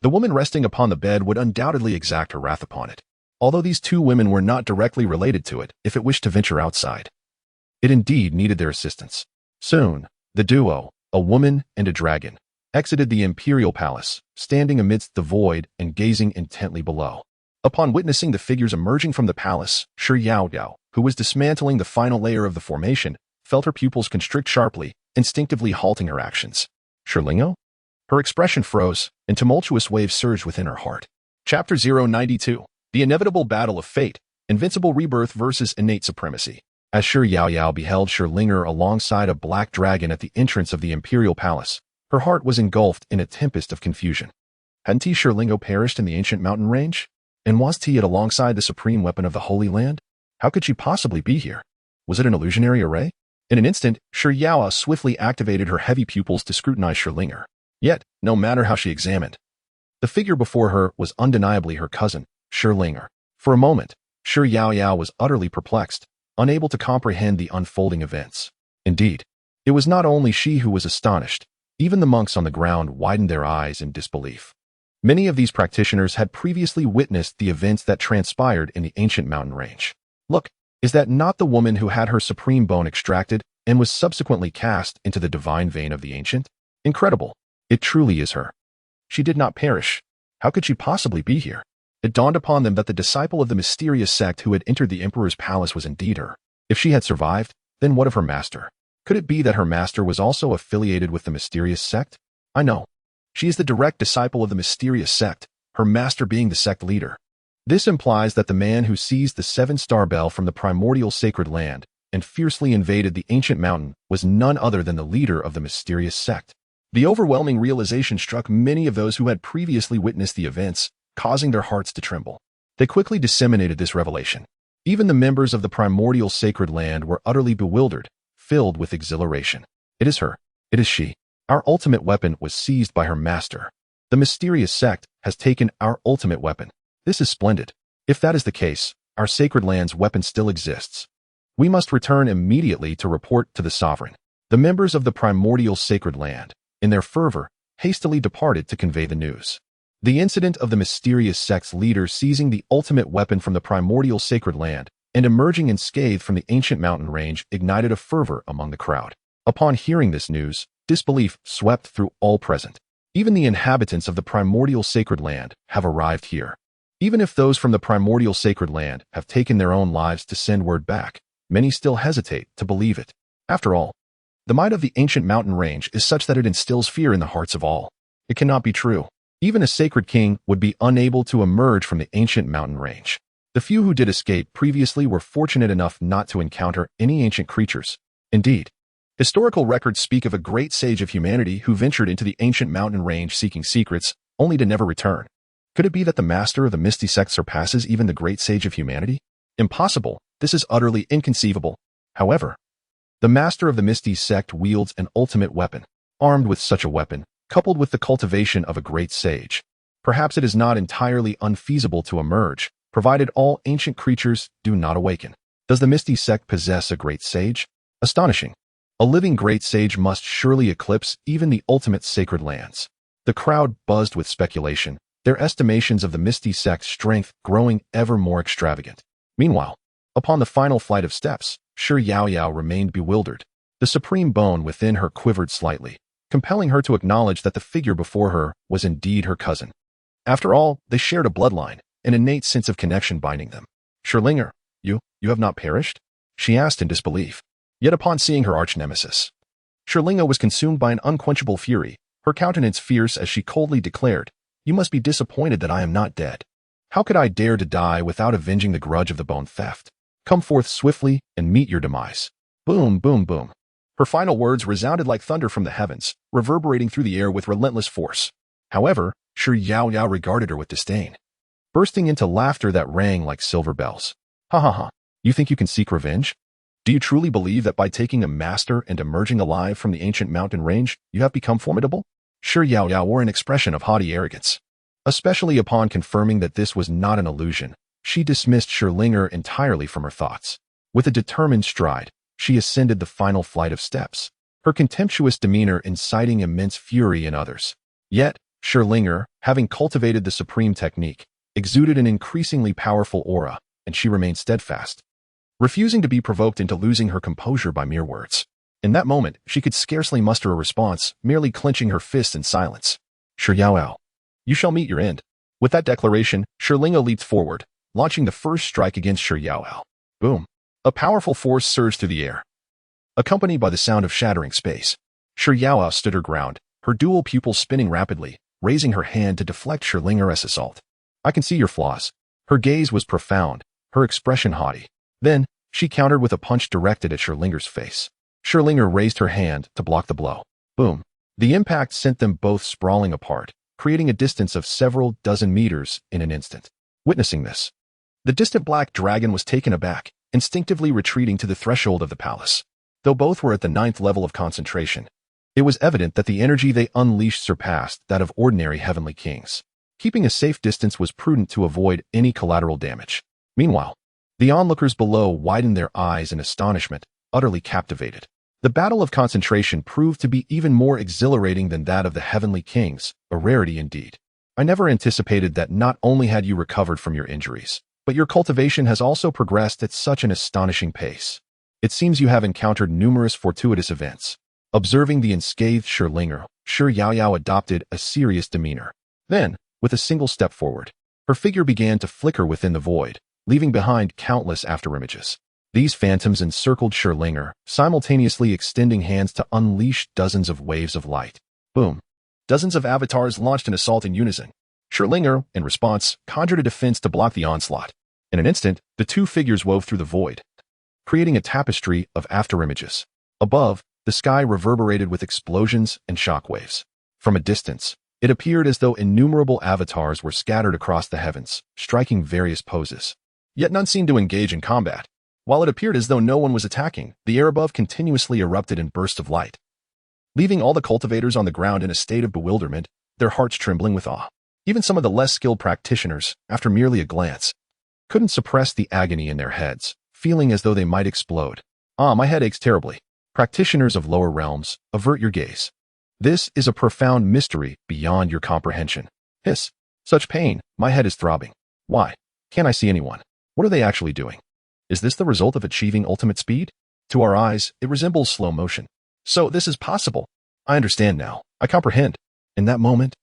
the woman resting upon the bed would undoubtedly exact her wrath upon it. Although these two women were not directly related to it, if it wished to venture outside, it indeed needed their assistance. Soon, the duo, a woman and a dragon, exited the imperial palace, standing amidst the void and gazing intently below. Upon witnessing the figures emerging from the palace, Shi Yao, who was dismantling the final layer of the formation, felt her pupils constrict sharply, instinctively halting her actions. Lingo? Her expression froze, and tumultuous waves surged within her heart. Chapter 092. The Inevitable Battle of Fate, Invincible Rebirth versus Innate Supremacy. As Shi Yao beheld Linger alongside a black dragon at the entrance of the imperial palace, her heart was engulfed in a tempest of confusion. Hadn't Lingo perished in the ancient mountain range? And was he it alongside the supreme weapon of the Holy Land? How could she possibly be here? Was it an illusionary array? In an instant, Shi Yao swiftly activated her heavy pupils to scrutinize Linger. Yet, no matter how she examined, the figure before her was undeniably her cousin, Linger. For a moment, Shi Yao was utterly perplexed, unable to comprehend the unfolding events. Indeed, it was not only she who was astonished. Even the monks on the ground widened their eyes in disbelief. Many of these practitioners had previously witnessed the events that transpired in the ancient mountain range. Look, is that not the woman who had her supreme bone extracted and was subsequently cast into the divine vein of the ancient? Incredible. It truly is her. She did not perish. How could she possibly be here? It dawned upon them that the disciple of the mysterious sect who had entered the emperor's palace was indeed her. If she had survived, then what of her master? Could it be that her master was also affiliated with the mysterious sect? I know. She is the direct disciple of the mysterious sect, her master being the sect leader. This implies that the man who seized the 7-star bell from the primordial sacred land and fiercely invaded the ancient mountain was none other than the leader of the mysterious sect. The overwhelming realization struck many of those who had previously witnessed the events, causing their hearts to tremble. They quickly disseminated this revelation. Even the members of the primordial sacred land were utterly bewildered, filled with exhilaration. It is her. It is she. Our ultimate weapon was seized by her master. The mysterious sect has taken our ultimate weapon. This is splendid. If that is the case, our sacred land's weapon still exists. We must return immediately to report to the sovereign. The members of the primordial sacred land, in their fervor, hastily departed to convey the news. The incident of the mysterious sect's leader seizing the ultimate weapon from the primordial sacred land and emerging unscathed from the ancient mountain range ignited a fervor among the crowd. Upon hearing this news, disbelief swept through all present. Even the inhabitants of the primordial sacred land have arrived here. Even if those from the primordial sacred land have taken their own lives to send word back, many still hesitate to believe it. After all, the might of the ancient mountain range is such that it instills fear in the hearts of all. It cannot be true. Even a sacred king would be unable to emerge from the ancient mountain range. The few who did escape previously were fortunate enough not to encounter any ancient creatures. Indeed, historical records speak of a great sage of humanity who ventured into the ancient mountain range seeking secrets, only to never return. Could it be that the master of the Misty Sect surpasses even the great sage of humanity? Impossible. This is utterly inconceivable. However, the master of the Misty Sect wields an ultimate weapon. Armed with such a weapon, coupled with the cultivation of a great sage, perhaps it is not entirely unfeasible to emerge, provided all ancient creatures do not awaken. Does the Misty Sect possess a great sage? Astonishing. A living great sage must surely eclipse even the ultimate sacred lands. The crowd buzzed with speculation, their estimations of the Misty Sect's strength growing ever more extravagant. Meanwhile, upon the final flight of steps, Shi Yao remained bewildered. The supreme bone within her quivered slightly, compelling her to acknowledge that the figure before her was indeed her cousin. After all, they shared a bloodline, an innate sense of connection binding them. Linger, you have not perished? She asked in disbelief. Yet upon seeing her arch-nemesis, Shirlinga was consumed by an unquenchable fury, her countenance fierce as she coldly declared, "You must be disappointed that I am not dead. How could I dare to die without avenging the grudge of the bone theft? Come forth swiftly and meet your demise." Boom, boom, boom. Her final words resounded like thunder from the heavens, reverberating through the air with relentless force. However, Shi Yaoyao regarded her with disdain, bursting into laughter that rang like silver bells. Ha ha ha. You think you can seek revenge? Do you truly believe that by taking a master and emerging alive from the ancient mountain range, you have become formidable? Shi Yaoyao wore an expression of haughty arrogance. Especially upon confirming that this was not an illusion, she dismissed Shirlinger entirely from her thoughts. With a determined stride, she ascended the final flight of steps, her contemptuous demeanor inciting immense fury in others. Yet, Shirlinger, having cultivated the supreme technique, exuded an increasingly powerful aura, and she remained steadfast, refusing to be provoked into losing her composure by mere words. In that moment, she could scarcely muster a response, merely clenching her fists in silence. Shi Yaoyao, you shall meet your end. With that declaration, Shirlinga leaped forward, launching the first strike against Shi Yaoyao. Boom. A powerful force surged through the air, accompanied by the sound of shattering space. Shi Yaoyao stood her ground, her dual pupils spinning rapidly, raising her hand to deflect Shirlinger's assault. I can see your flaws. Her gaze was profound, her expression haughty. Then, she countered with a punch directed at Shirlinger's face. Shirlinger raised her hand to block the blow. Boom. The impact sent them both sprawling apart, creating a distance of several dozen meters in an instant. Witnessing this, the distant black dragon was taken aback, instinctively retreating to the threshold of the palace. Though both were at the 9th level of concentration, it was evident that the energy they unleashed surpassed that of ordinary heavenly kings. Keeping a safe distance was prudent to avoid any collateral damage. Meanwhile, the onlookers below widened their eyes in astonishment, utterly captivated. The battle of concentration proved to be even more exhilarating than that of the heavenly kings, a rarity indeed. I never anticipated that not only had you recovered from your injuries, but your cultivation has also progressed at such an astonishing pace. It seems you have encountered numerous fortuitous events. Observing the unscathed Shirlinger, Shi Yaoyao adopted a serious demeanor. Then, with a single step forward, her figure began to flicker within the void, leaving behind countless afterimages. These phantoms encircled Shirlinger, simultaneously extending hands to unleash dozens of waves of light. Boom. Dozens of avatars launched an assault in unison. Shirlinger, in response, conjured a defense to block the onslaught. In an instant, the two figures wove through the void, creating a tapestry of afterimages. Above, the sky reverberated with explosions and shockwaves. From a distance, it appeared as though innumerable avatars were scattered across the heavens, striking various poses. Yet none seemed to engage in combat. While it appeared as though no one was attacking, the air above continuously erupted in bursts of light, leaving all the cultivators on the ground in a state of bewilderment, their hearts trembling with awe. Even some of the less skilled practitioners, after merely a glance, couldn't suppress the agony in their heads, feeling as though they might explode. My head aches terribly. Practitioners of lower realms, avert your gaze. This is a profound mystery beyond your comprehension. Hiss. Such pain, my head is throbbing. Why? Can't I see anyone? What are they actually doing? Is this the result of achieving ultimate speed? To our eyes, it resembles slow motion. So this is possible. I understand now. I comprehend. In that moment,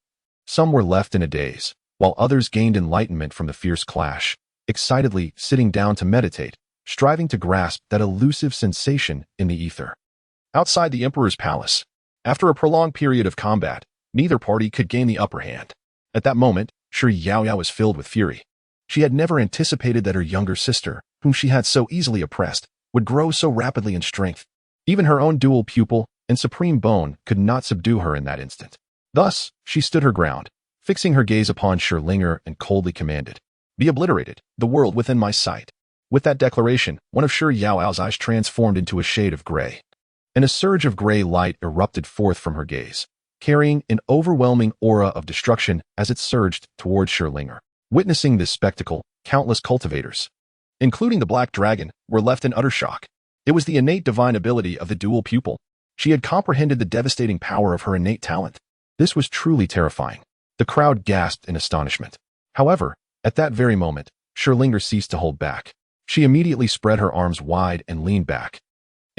some were left in a daze, while others gained enlightenment from the fierce clash, excitedly sitting down to meditate, striving to grasp that elusive sensation in the ether. Outside the Emperor's palace, after a prolonged period of combat, neither party could gain the upper hand. At that moment, Shi Yaoyao was filled with fury. She had never anticipated that her younger sister, whom she had so easily oppressed, would grow so rapidly in strength. Even her own dual pupil and supreme bone could not subdue her in that instant. Thus, she stood her ground, fixing her gaze upon Shirlinger and coldly commanded, "Be obliterated, the world within my sight." With that declaration, one of Shi Yaoyao's eyes transformed into a shade of gray, and a surge of gray light erupted forth from her gaze, carrying an overwhelming aura of destruction as it surged towards Shirlinger. Witnessing this spectacle, countless cultivators, including the Black Dragon, were left in utter shock. It was the innate divine ability of the dual pupil. She had comprehended the devastating power of her innate talent. This was truly terrifying. The crowd gasped in astonishment. However, at that very moment, Shirlinger ceased to hold back. She immediately spread her arms wide and leaned back.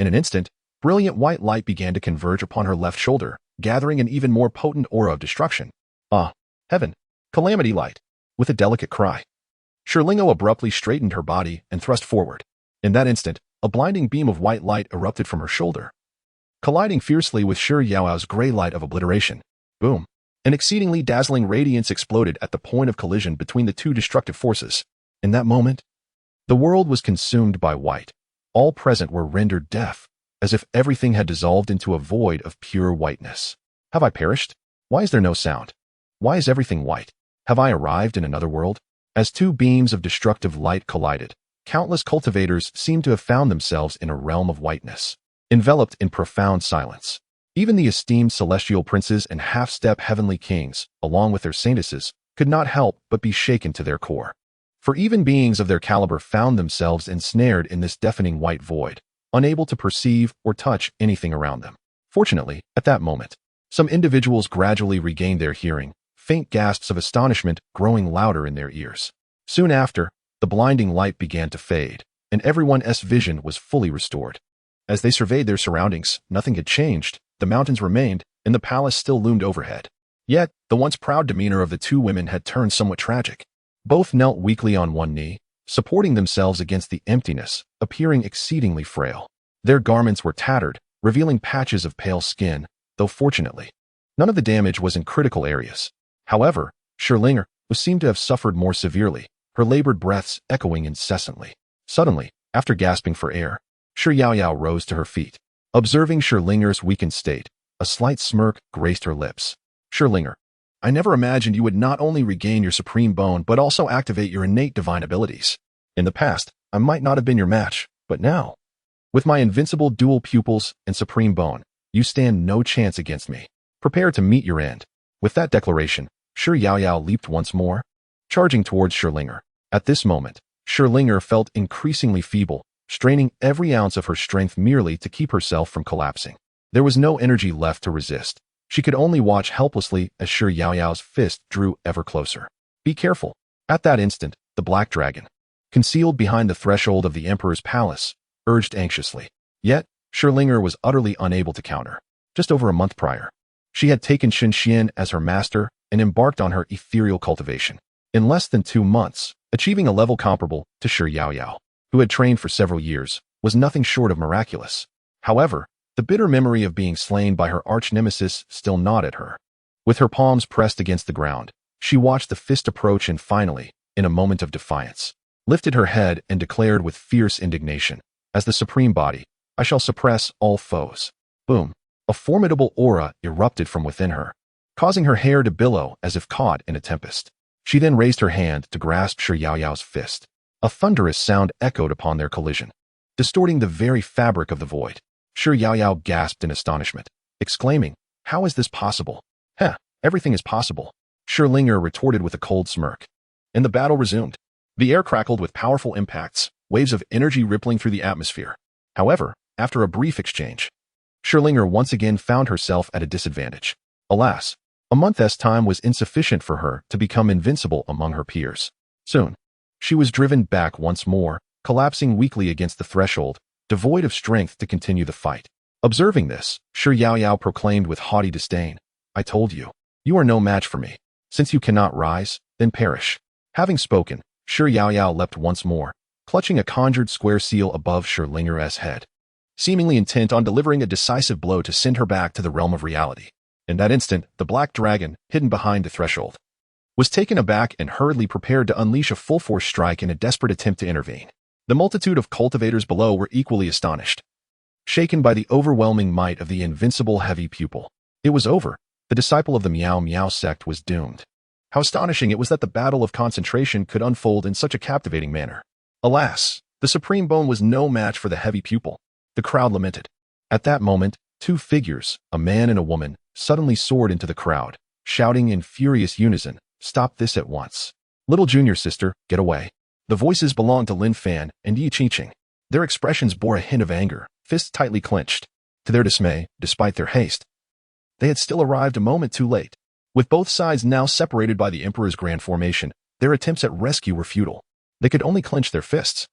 In an instant, brilliant white light began to converge upon her left shoulder, gathering an even more potent aura of destruction. Ah, heaven! Calamity light! With a delicate cry, Shirlingo abruptly straightened her body and thrust forward. In that instant, a blinding beam of white light erupted from her shoulder, colliding fiercely with Shi Yaoyao's gray light of obliteration. Boom! An exceedingly dazzling radiance exploded at the point of collision between the two destructive forces. In that moment, the world was consumed by white. All present were rendered deaf, as if everything had dissolved into a void of pure whiteness. Have I perished? Why is there no sound? Why is everything white? Have I arrived in another world? As two beams of destructive light collided, countless cultivators seemed to have found themselves in a realm of whiteness, enveloped in profound silence. Even the esteemed celestial princes and half-step heavenly kings, along with their saintesses, could not help but be shaken to their core. For even beings of their caliber found themselves ensnared in this deafening white void, unable to perceive or touch anything around them. Fortunately, at that moment, some individuals gradually regained their hearing, faint gasps of astonishment growing louder in their ears. Soon after, the blinding light began to fade, and everyone's vision was fully restored. As they surveyed their surroundings, nothing had changed. The mountains remained, and the palace still loomed overhead. Yet, the once proud demeanor of the two women had turned somewhat tragic. Both knelt weakly on one knee, supporting themselves against the emptiness, appearing exceedingly frail. Their garments were tattered, revealing patches of pale skin, though fortunately, none of the damage was in critical areas. However, Shi seemed to have suffered more severely, her labored breaths echoing incessantly. Suddenly, after gasping for air, Shi Yaoyao rose to her feet. Observing Schirlinger's weakened state, a slight smirk graced her lips. Schirlinger, I never imagined you would not only regain your supreme bone but also activate your innate divine abilities. In the past, I might not have been your match, but now, with my invincible dual pupils and supreme bone, you stand no chance against me. Prepare to meet your end. With that declaration, Shi Yaoyao leaped once more, charging towards Schirlinger. At this moment, Schirlinger felt increasingly feeble, straining every ounce of her strength merely to keep herself from collapsing. There was no energy left to resist. She could only watch helplessly as Shi Yaoyao's fist drew ever closer. Be careful. At that instant, the black dragon, concealed behind the threshold of the emperor's palace, urged anxiously. Yet, Schirlinger was utterly unable to counter. Just over a month prior, she had taken Chen Xuan as her master and embarked on her ethereal cultivation. In less than 2 months, achieving a level comparable to Shi Yaoyao, who had trained for several years, was nothing short of miraculous. However, the bitter memory of being slain by her arch-nemesis still gnawed at her. With her palms pressed against the ground, she watched the fist approach and finally, in a moment of defiance, lifted her head and declared with fierce indignation, "As the supreme body, I shall suppress all foes." Boom! A formidable aura erupted from within her, causing her hair to billow as if caught in a tempest. She then raised her hand to grasp Shi Yaoyao's fist. A thunderous sound echoed upon their collision, distorting the very fabric of the void. Shi Yaoyao gasped in astonishment, exclaiming, "How is this possible?" Everything is possible," Schirlinger retorted with a cold smirk. And the battle resumed. The air crackled with powerful impacts, waves of energy rippling through the atmosphere. However, after a brief exchange, Schirlinger once again found herself at a disadvantage. Alas, a month's time was insufficient for her to become invincible among her peers. Soon, she was driven back once more, collapsing weakly against the threshold, devoid of strength to continue the fight. Observing this, Shi Yaoyao proclaimed with haughty disdain, "I told you, you are no match for me. Since you cannot rise, then perish." Having spoken, Shi Yaoyao leapt once more, clutching a conjured square seal above Schirlinger's head, seemingly intent on delivering a decisive blow to send her back to the realm of reality. In that instant, the black dragon, hidden behind the threshold, was taken aback and hurriedly prepared to unleash a full-force strike in a desperate attempt to intervene. The multitude of cultivators below were equally astonished, shaken by the overwhelming might of the invincible heavy pupil. It was over. The disciple of the Misty Sect was doomed. How astonishing it was that the battle of concentration could unfold in such a captivating manner. Alas, the supreme bone was no match for the heavy pupil. The crowd lamented. At that moment, 2 figures, a man and a woman, suddenly soared into the crowd, shouting in furious unison, "Stop this at once. Little junior sister, get away." The voices belonged to Lin Fan and Yi Qiqing. Their expressions bore a hint of anger, fists tightly clenched. To their dismay, despite their haste, they had still arrived a moment too late. With both sides now separated by the Emperor's grand formation, their attempts at rescue were futile. They could only clench their fists,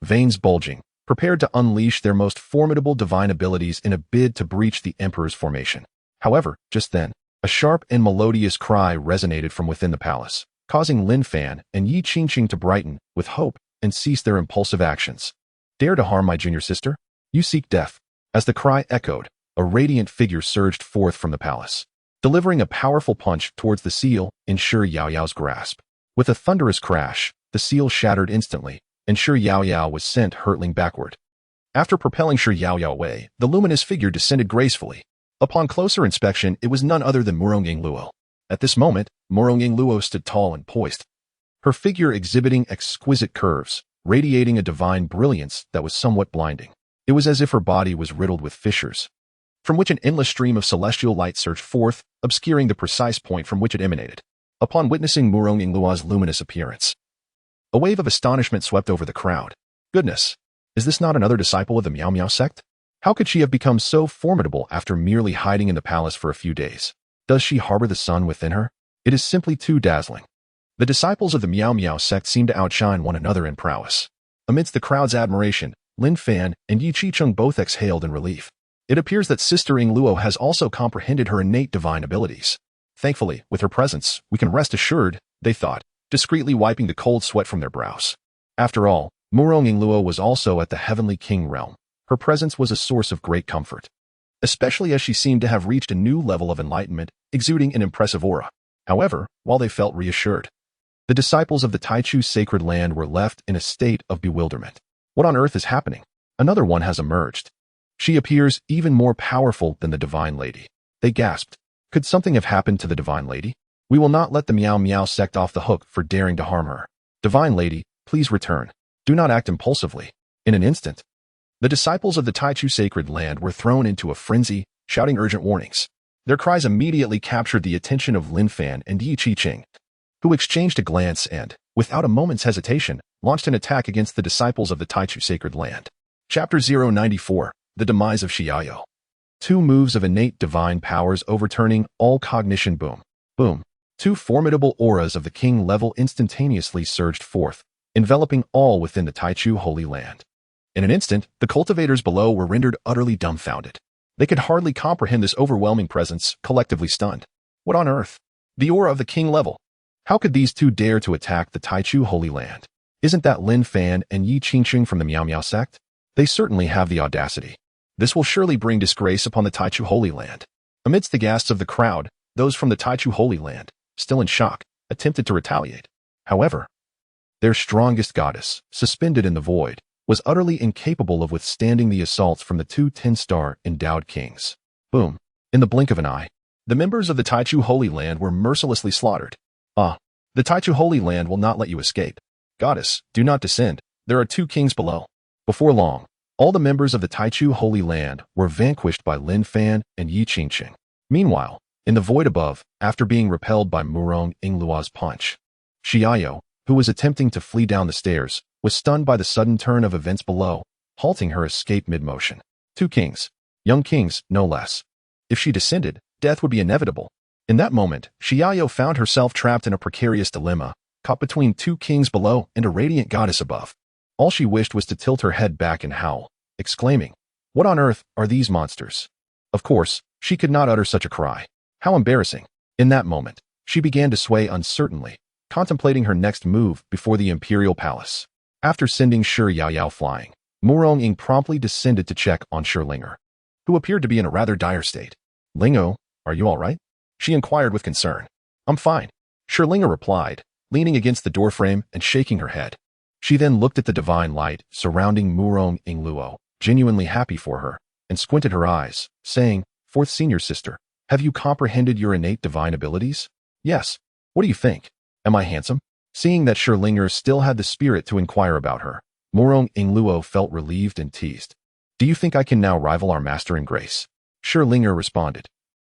veins bulging, prepared to unleash their most formidable divine abilities in a bid to breach the Emperor's formation. However, just then, a sharp and melodious cry resonated from within the palace, causing Lin Fan and Yi Qiqing to brighten with hope and cease their impulsive actions. "Dare to harm my junior sister? You seek death." As the cry echoed, a radiant figure surged forth from the palace, delivering a powerful punch towards the seal in Shi Yaoyao's grasp. With a thunderous crash, the seal shattered instantly, and Shi Yaoyao was sent hurtling backward. After propelling Shi Yaoyao away, the luminous figure descended gracefully. Upon closer inspection, it was none other than Murong Yingluo. At this moment, Murong Yingluo stood tall and poised, her figure exhibiting exquisite curves, radiating a divine brilliance that was somewhat blinding. It was as if her body was riddled with fissures, from which an endless stream of celestial light surged forth, obscuring the precise point from which it emanated. Upon witnessing Murong Yingluo's luminous appearance, a wave of astonishment swept over the crowd. Goodness! Is this not another disciple of the Miao Miao sect? How could she have become so formidable after merely hiding in the palace for a few days? Does she harbor the sun within her? It is simply too dazzling. The disciples of the Miao Miao sect seemed to outshine one another in prowess. Amidst the crowd's admiration, Lin Fan and Yi Qicheng both exhaled in relief. It appears that Sister Yingluo has also comprehended her innate divine abilities. Thankfully, with her presence, we can rest assured, they thought, discreetly wiping the cold sweat from their brows. After all, Murong Yingluo was also at the Heavenly King realm. Her presence was a source of great comfort, especially as she seemed to have reached a new level of enlightenment, exuding an impressive aura. However, while they felt reassured, the disciples of the Taichu sacred land were left in a state of bewilderment. What on earth is happening? Another one has emerged. She appears even more powerful than the Divine Lady. They gasped. Could something have happened to the Divine Lady? We will not let the Miao Miao sect off the hook for daring to harm her. Divine Lady, please return. Do not act impulsively. In an instant, the disciples of the Taichu sacred land were thrown into a frenzy, shouting urgent warnings. Their cries immediately captured the attention of Lin Fan and Yi Qicheng, who exchanged a glance and, without a moment's hesitation, launched an attack against the disciples of the Taichu sacred land. Chapter 094, The Demise of Xiaoyao. Two moves of innate divine powers overturning all cognition. Boom. Boom. Two formidable auras of the king level instantaneously surged forth, enveloping all within the Taichu Holy Land. In an instant, the cultivators below were rendered utterly dumbfounded. They could hardly comprehend this overwhelming presence, collectively stunned. What on earth? The aura of the king level. How could these two dare to attack the Taichu Holy Land? Isn't that Lin Fan and Yi Qicheng from the Miao Miao sect? They certainly have the audacity. This will surely bring disgrace upon the Taichu Holy Land. Amidst the gasps of the crowd, those from the Taichu Holy Land, still in shock, attempted to retaliate. However, their strongest goddess, suspended in the void, was utterly incapable of withstanding the assaults from the two 10-star endowed kings. Boom. In the blink of an eye, the members of the Taichu Holy Land were mercilessly slaughtered. The Taichu Holy Land will not let you escape. Goddess, do not descend. There are two kings below. Before long, all the members of the Taichu Holy Land were vanquished by Lin Fan and Yi Qicheng. Meanwhile, in the void above, after being repelled by Murong Yingluo's punch, Xiaoyao, who was attempting to flee down the stairs, was stunned by the sudden turn of events below, halting her escape mid-motion. Two kings. Young kings, no less. If she descended, death would be inevitable. In that moment, Xiaoyao found herself trapped in a precarious dilemma, caught between two kings below and a radiant goddess above. All she wished was to tilt her head back and howl, exclaiming, "What on earth are these monsters?" Of course, she could not utter such a cry. How embarrassing. In that moment, she began to sway uncertainly, contemplating her next move before the imperial palace. After sending Shi Yaoyao flying, Murong Ying promptly descended to check on Shi Linger, who appeared to be in a rather dire state. "Lingo, are you all right?" she inquired with concern. "I'm fine," Shi Linger replied, leaning against the doorframe and shaking her head. She then looked at the divine light surrounding Murong Yingluo, genuinely happy for her, and squinted her eyes, saying, "Fourth senior sister, have you comprehended your innate divine abilities?" "Yes. What do you think? Am I handsome?" Seeing that Shi Linger still had the spirit to inquire about her, Murong Yingluo felt relieved and teased. "Do you think I can now rival our master in grace?" Shi Linger responded,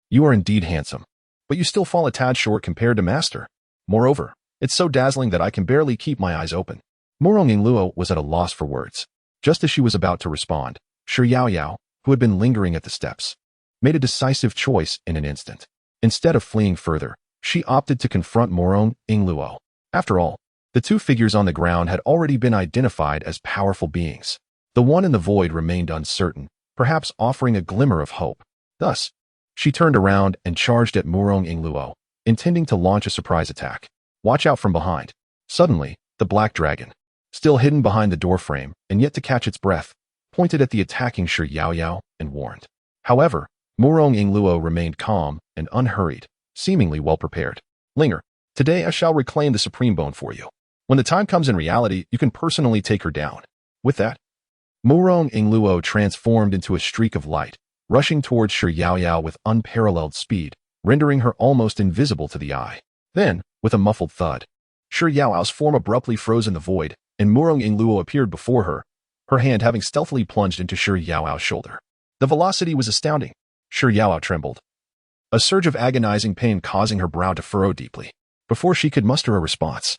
"You are indeed handsome, but you still fall a tad short compared to master. Moreover, it's so dazzling that I can barely keep my eyes open." Murong Yingluo was at a loss for words. Just as she was about to respond, Shi Yaoyao, who had been lingering at the steps, made a decisive choice in an instant. Instead of fleeing further, she opted to confront Murong Yingluo. After all, the two figures on the ground had already been identified as powerful beings. The one in the void remained uncertain, perhaps offering a glimmer of hope. Thus, she turned around and charged at Murong Yingluo, intending to launch a surprise attack. "Watch out from behind." Suddenly, the black dragon, still hidden behind the doorframe and yet to catch its breath, pointed at the attacking Shi Yaoyao and warned. However, Murong Ingluo remained calm and unhurried, seemingly well-prepared. Linger, today I shall reclaim the supreme bone for you. When the time comes in reality, you can personally take her down. With that, Murong Ingluo transformed into a streak of light, rushing towards Shi Yaoyao with unparalleled speed, rendering her almost invisible to the eye. Then, with a muffled thud, Shi Yaoyao's form abruptly froze in the void, and Murong Ingluo appeared before her, her hand having stealthily plunged into Shi Yaoyao's shoulder. The velocity was astounding. Shi Yaoyao trembled, a surge of agonizing pain causing her brow to furrow deeply. Before she could muster a response,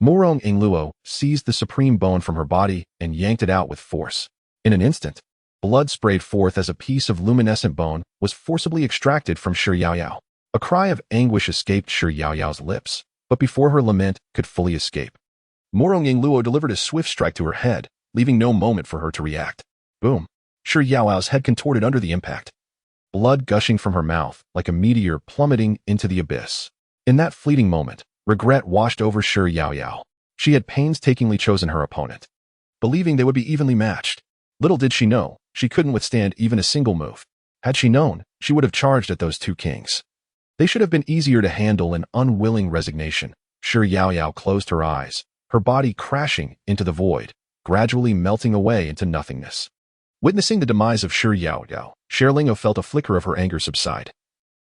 Murong Ingluo seized the supreme bone from her body and yanked it out with force. In an instant, blood sprayed forth as a piece of luminescent bone was forcibly extracted from Shi Yaoyao. A cry of anguish escaped Shi Yaoyao's lips, but before her lament could fully escape, Murong Ingluo delivered a swift strike to her head, leaving no moment for her to react. Boom! Shi Yaoyao's head contorted under the impact, blood gushing from her mouth like a meteor plummeting into the abyss. In that fleeting moment, regret washed over Shi Yaoyao. She had painstakingly chosen her opponent, believing they would be evenly matched. Little did she know, she couldn't withstand even a single move. Had she known, she would have charged at those two kings. They should have been easier to handle in unwilling resignation. Shi Yaoyao closed her eyes, her body crashing into the void, gradually melting away into nothingness. Witnessing the demise of Shi Yaoyao, Sherlingo felt a flicker of her anger subside.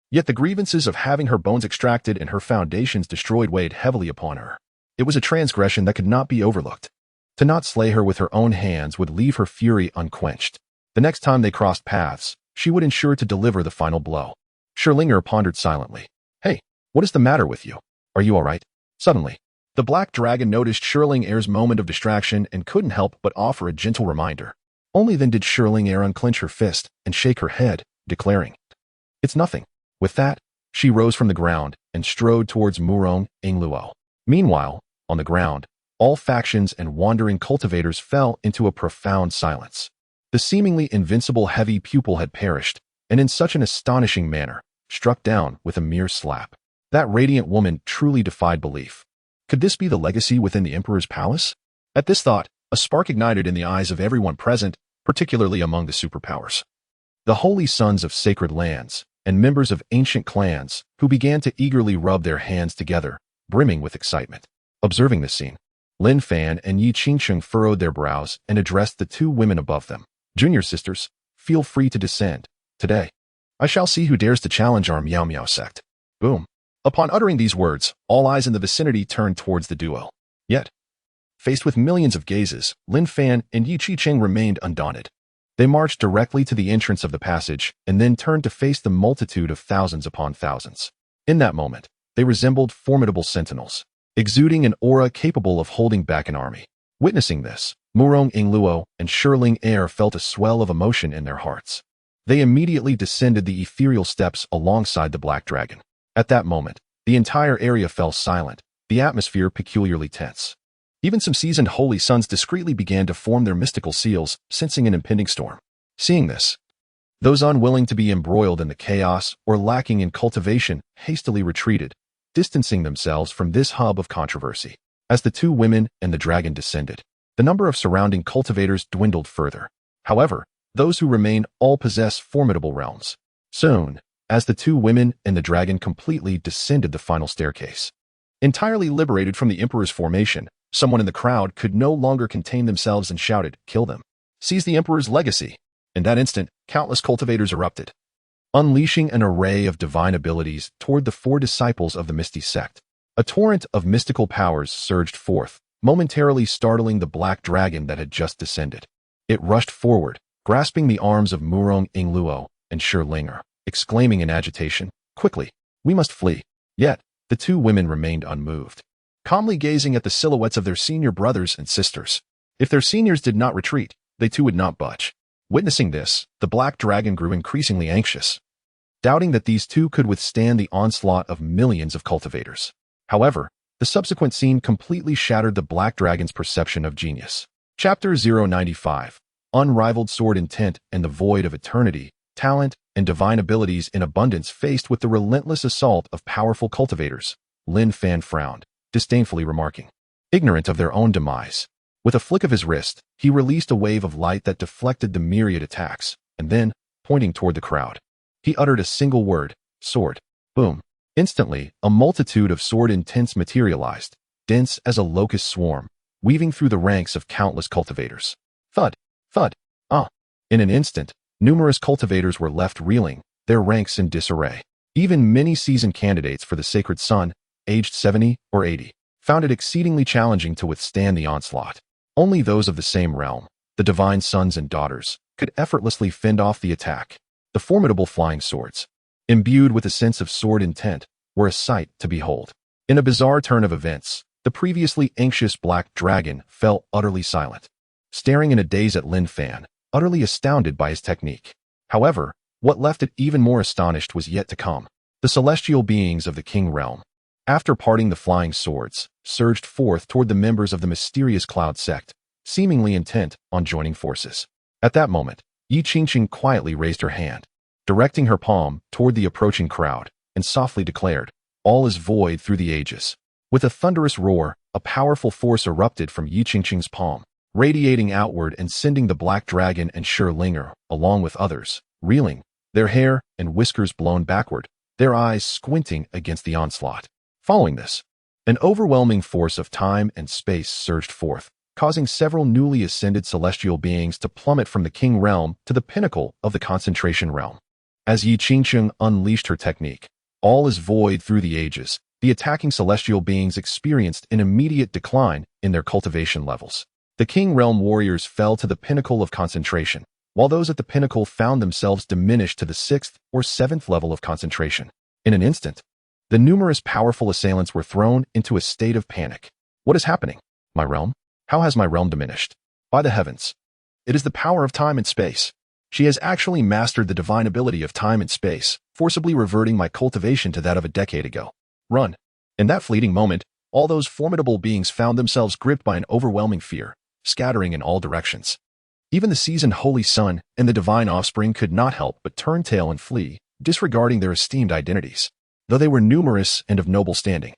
Yet the grievances of having her bones extracted and her foundations destroyed weighed heavily upon her. It was a transgression that could not be overlooked. To not slay her with her own hands would leave her fury unquenched. The next time they crossed paths, she would ensure to deliver the final blow. Sherlinger pondered silently. Hey, what is the matter with you? Are you all right? Suddenly, the black dragon noticed Sherlinger's moment of distraction and couldn't help but offer a gentle reminder. Only then did Sherlinger unclench her fist and shake her head, declaring, "It's nothing." With that, she rose from the ground and strode towards Murong Ingluo. Meanwhile, on the ground, all factions and wandering cultivators fell into a profound silence. The seemingly invincible heavy pupil had perished, and in such an astonishing manner, struck down with a mere slap. That radiant woman truly defied belief. Could this be the legacy within the Emperor's palace? At this thought, a spark ignited in the eyes of everyone present, particularly among the superpowers. The holy sons of sacred lands, and members of ancient clans, who began to eagerly rub their hands together, brimming with excitement. Observing this scene, Lin Fan and Yi Qingsheng furrowed their brows and addressed the two women above them. "Junior sisters, feel free to descend. Today, I shall see who dares to challenge our Miao Miao sect." Boom. Upon uttering these words, all eyes in the vicinity turned towards the duo. Yet, faced with millions of gazes, Lin Fan and Yi Qingsheng remained undaunted. They marched directly to the entrance of the passage and then turned to face the multitude of thousands upon thousands. In that moment, they resembled formidable sentinels, exuding an aura capable of holding back an army. Witnessing this, Murong Ingluo and Sherlinger felt a swell of emotion in their hearts. They immediately descended the ethereal steps alongside the black dragon. At that moment, the entire area fell silent, the atmosphere peculiarly tense. Even some seasoned holy sons discreetly began to form their mystical seals, sensing an impending storm. Seeing this, those unwilling to be embroiled in the chaos or lacking in cultivation hastily retreated, distancing themselves from this hub of controversy. As the two women and the dragon descended, the number of surrounding cultivators dwindled further. However, those who remained all possess formidable realms. Soon, as the two women and the dragon completely descended the final staircase, entirely liberated from the Emperor's formation, someone in the crowd could no longer contain themselves and shouted, "Kill them! Seize the Emperor's legacy!" In that instant, countless cultivators erupted, unleashing an array of divine abilities toward the four disciples of the Misty Sect. A torrent of mystical powers surged forth, momentarily startling the black dragon that had just descended. It rushed forward, grasping the arms of Murong Ingluo and Sherlinger, exclaiming in agitation, "Quickly, we must flee." Yet, the two women remained unmoved, calmly gazing at the silhouettes of their senior brothers and sisters. If their seniors did not retreat, they too would not budge. Witnessing this, the black dragon grew increasingly anxious, doubting that these two could withstand the onslaught of millions of cultivators. However, the subsequent scene completely shattered the black dragon's perception of genius. Chapter 095. Unrivaled sword intent and the void of eternity, talent, and divine abilities in abundance faced with the relentless assault of powerful cultivators. Lin Fan frowned, disdainfully remarking, ignorant of their own demise. With a flick of his wrist, he released a wave of light that deflected the myriad attacks, and then, pointing toward the crowd, He uttered a single word, sword. Boom. Instantly, a multitude of sword intents materialized, dense as a locust swarm, weaving through the ranks of countless cultivators. Thud, thud, ah. In an instant, numerous cultivators were left reeling, their ranks in disarray. Even many seasoned candidates for the sacred sun, aged 70 or 80, found it exceedingly challenging to withstand the onslaught. Only those of the same realm, the divine sons and daughters, could effortlessly fend off the attack. The formidable flying swords, imbued with a sense of sword intent, were a sight to behold. In a bizarre turn of events, the previously anxious black dragon fell utterly silent, staring in a daze at Lin Fan, utterly astounded by his technique. However, what left it even more astonished was yet to come. The celestial beings of the King Realm, after parting the flying swords, surged forth toward the members of the mysterious Cloud Sect, seemingly intent on joining forces. At that moment, Yi Qingqing quietly raised her hand, directing her palm toward the approaching crowd, and softly declared, "All is void through the ages." With a thunderous roar, a powerful force erupted from Yi Qingqing's palm, radiating outward and sending the black dragon and Shi Linger, along with others, reeling, their hair and whiskers blown backward, their eyes squinting against the onslaught. Following this, an overwhelming force of time and space surged forth, causing several newly ascended celestial beings to plummet from the King Realm to the pinnacle of the Concentration Realm. As Yi Qingqing unleashed her technique, all is void through the ages, the attacking celestial beings experienced an immediate decline in their cultivation levels. The King Realm warriors fell to the pinnacle of concentration, while those at the pinnacle found themselves diminished to the 6th or 7th level of concentration. In an instant, the numerous powerful assailants were thrown into a state of panic. What is happening? My realm? How has my realm diminished? By the heavens! It is the power of time and space. She has actually mastered the divine ability of time and space, forcibly reverting my cultivation to that of a decade ago. Run! In that fleeting moment, all those formidable beings found themselves gripped by an overwhelming fear, scattering in all directions. Even the seasoned Holy Sun and the divine offspring could not help but turn tail and flee, disregarding their esteemed identities. Though they were numerous and of noble standing,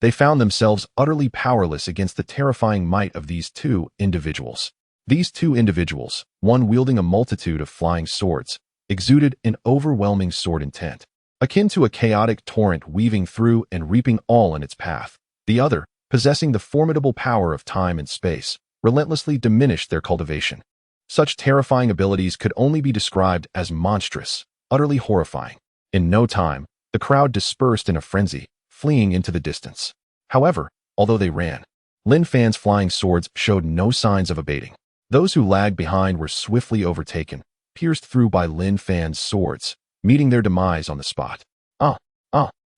they found themselves utterly powerless against the terrifying might of these two individuals. These two individuals, one wielding a multitude of flying swords, exuded an overwhelming sword intent, akin to a chaotic torrent weaving through and reaping all in its path. The other, possessing the formidable power of time and space, relentlessly diminished their cultivation. Such terrifying abilities could only be described as monstrous, utterly horrifying. In no time, the crowd dispersed in a frenzy, fleeing into the distance. However, although they ran, Lin Fan's flying swords showed no signs of abating. Those who lagged behind were swiftly overtaken, pierced through by Lin Fan's swords, meeting their demise on the spot.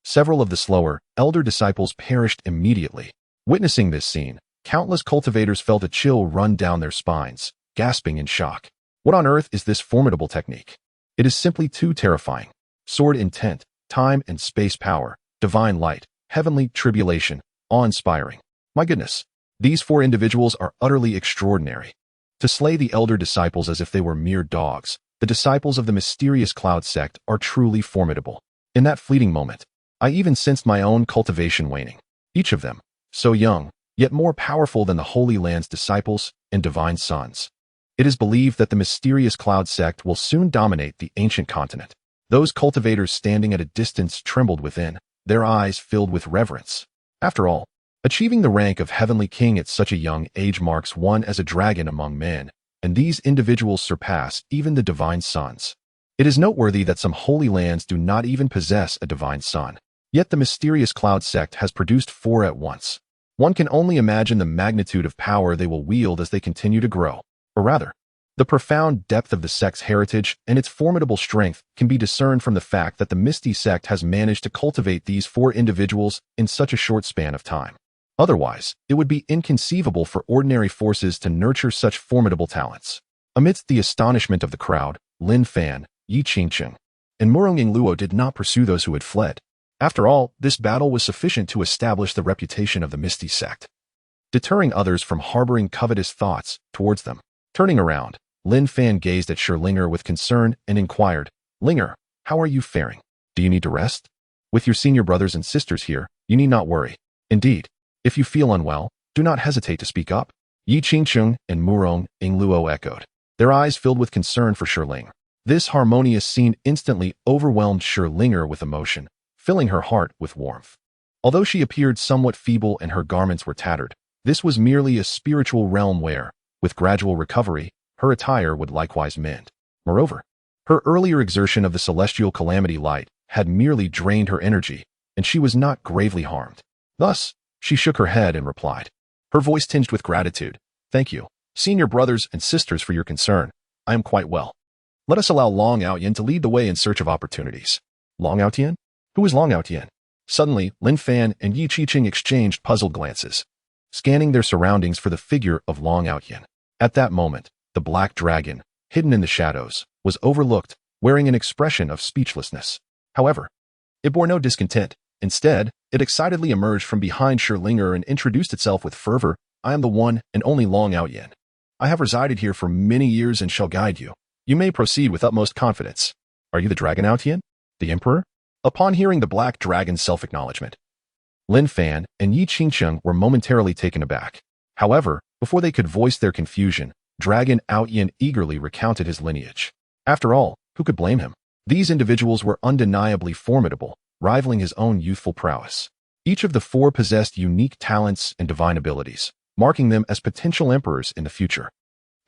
Several of the slower, elder disciples perished immediately. Witnessing this scene, countless cultivators felt a chill run down their spines, gasping in shock. What on earth is this formidable technique? It is simply too terrifying. Sword intent, time and space power, divine light, heavenly tribulation, awe-inspiring. My goodness, these four individuals are utterly extraordinary. To slay the elder disciples as if they were mere dogs, the disciples of the mysterious Cloud Sect are truly formidable. In that fleeting moment, I even sensed my own cultivation waning. Each of them, so young, yet more powerful than the Holy Land's disciples and divine sons. It is believed that the mysterious Cloud Sect will soon dominate the ancient continent. Those cultivators standing at a distance trembled within, their eyes filled with reverence. After all, achieving the rank of Heavenly King at such a young age marks one as a dragon among men, and these individuals surpass even the divine sons. It is noteworthy that some holy lands do not even possess a divine son, yet the mysterious Cloud Sect has produced 4 at once. One can only imagine the magnitude of power they will wield as they continue to grow, or rather, the profound depth of the sect's heritage and its formidable strength can be discerned from the fact that the Misty Sect has managed to cultivate these 4 individuals in such a short span of time. Otherwise, it would be inconceivable for ordinary forces to nurture such formidable talents. Amidst the astonishment of the crowd, Lin Fan, Yi Qingqing, and Murong Yingluo did not pursue those who had fled. After all, this battle was sufficient to establish the reputation of the Misty Sect, deterring others from harboring covetous thoughts towards them. Turning around, Lin Fan gazed at Shi Linger with concern and inquired, "Linger, how are you faring? Do you need to rest? With your senior brothers and sisters here, you need not worry. Indeed, if you feel unwell, do not hesitate to speak up." Yi Qingqing and Murong Yingluo echoed, their eyes filled with concern for Shi Ling. This harmonious scene instantly overwhelmed Scherlinger with emotion, filling her heart with warmth. Although she appeared somewhat feeble and her garments were tattered, this was merely a spiritual realm where, with gradual recovery, her attire would likewise mend. Moreover, her earlier exertion of the celestial calamity light had merely drained her energy, and she was not gravely harmed. Thus, she shook her head and replied, her voice tinged with gratitude. Thank you, senior brothers and sisters, for your concern. I am quite well. Let us allow Long Outyen to lead the way in search of opportunities. Long Outyen? Who is Long Outyen? Suddenly, Lin Fan and Yi Qiqing exchanged puzzled glances, scanning their surroundings for the figure of Long Outyen. At that moment, the black dragon, hidden in the shadows, was overlooked, wearing an expression of speechlessness. However, it bore no discontent. Instead, it excitedly emerged from behind Scherlinger and introduced itself with fervor. I am the one and only Long Outyen. I have resided here for many years and shall guide you. You may proceed with utmost confidence. Are you the Dragon Outyen? The Emperor? Upon hearing the black dragon's self-acknowledgement, Lin Fan and Yi Qiqing were momentarily taken aback. However, before they could voice their confusion, Dragon Outyen eagerly recounted his lineage. After all, who could blame him? These individuals were undeniably formidable, rivaling his own youthful prowess. Each of the four possessed unique talents and divine abilities, marking them as potential emperors in the future.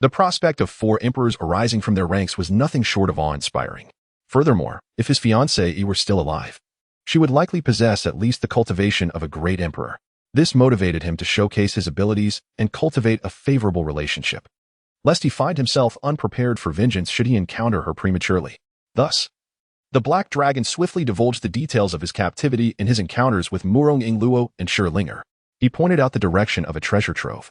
The prospect of four emperors arising from their ranks was nothing short of awe-inspiring. Furthermore, if his fiancée were still alive, she would likely possess at least the cultivation of a great emperor. This motivated him to showcase his abilities and cultivate a favorable relationship, lest he find himself unprepared for vengeance should he encounter her prematurely. Thus, the black dragon swiftly divulged the details of his captivity and his encounters with Murong Ingluo and Scherlinger. He pointed out the direction of a treasure trove,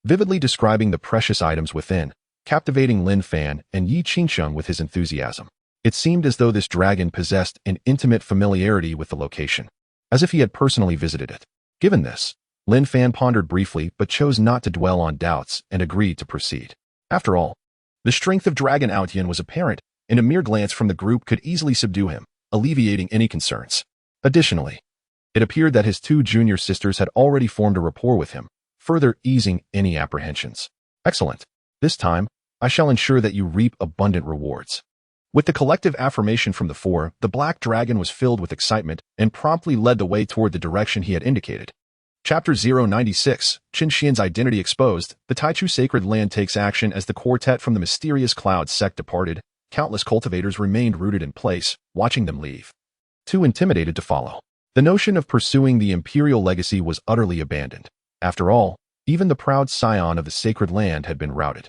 vividly describing the precious items within, captivating Lin Fan and Yi Qiqing with his enthusiasm. It seemed as though this dragon possessed an intimate familiarity with the location, as if he had personally visited it. Given this, Lin Fan pondered briefly but chose not to dwell on doubts and agreed to proceed. After all, the strength of Dragon Outyen was apparent, and a mere glance from the group could easily subdue him, alleviating any concerns. Additionally, it appeared that his two junior sisters had already formed a rapport with him, further easing any apprehensions. Excellent. This time, I shall ensure that you reap abundant rewards. With the collective affirmation from the four, the black dragon was filled with excitement and promptly led the way toward the direction he had indicated. Chapter 096, Chen Xuan's identity exposed. The Taichu sacred land takes action. As the quartet from the mysterious cloud sect departed, countless cultivators remained rooted in place, watching them leave, too intimidated to follow. The notion of pursuing the imperial legacy was utterly abandoned. After all, even the proud scion of the sacred land had been routed.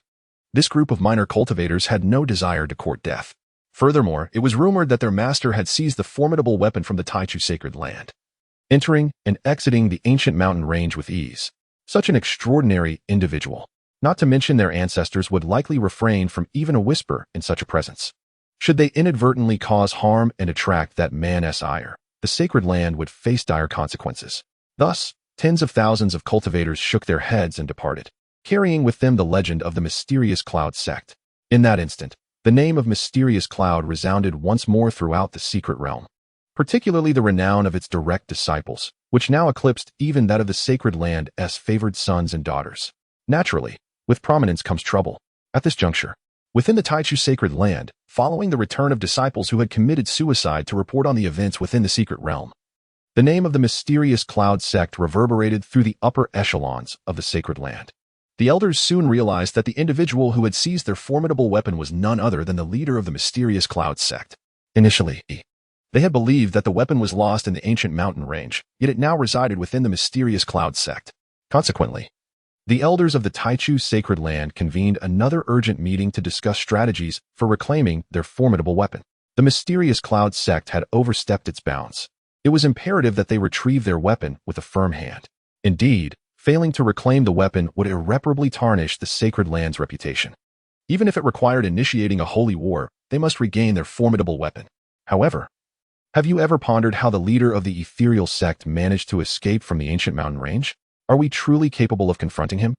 This group of minor cultivators had no desire to court death. Furthermore, it was rumored that their master had seized the formidable weapon from the Taichu sacred land, entering and exiting the ancient mountain range with ease. Such an extraordinary individual, not to mention their ancestors, would likely refrain from even a whisper in such a presence. Should they inadvertently cause harm and attract that man's ire, the sacred land would face dire consequences. Thus, tens of thousands of cultivators shook their heads and departed, carrying with them the legend of the mysterious cloud sect. In that instant, the name of Mysterious Cloud resounded once more throughout the secret realm, particularly the renown of its direct disciples, which now eclipsed even that of the sacred land's favored sons and daughters. Naturally, with prominence comes trouble. At this juncture, within the Taichu sacred land, following the return of disciples who had committed suicide to report on the events within the secret realm, the name of the Mysterious Cloud sect reverberated through the upper echelons of the sacred land. The elders soon realized that the individual who had seized their formidable weapon was none other than the leader of the Mysterious Cloud sect. Initially, they had believed that the weapon was lost in the ancient mountain range, yet it now resided within the Mysterious Cloud sect. Consequently, the elders of the Taichu sacred land convened another urgent meeting to discuss strategies for reclaiming their formidable weapon. The Mysterious Cloud sect had overstepped its bounds. It was imperative that they retrieve their weapon with a firm hand. Indeed, failing to reclaim the weapon would irreparably tarnish the sacred land's reputation. Even if it required initiating a holy war, they must regain their formidable weapon. However, have you ever pondered how the leader of the ethereal sect managed to escape from the ancient mountain range? Are we truly capable of confronting him?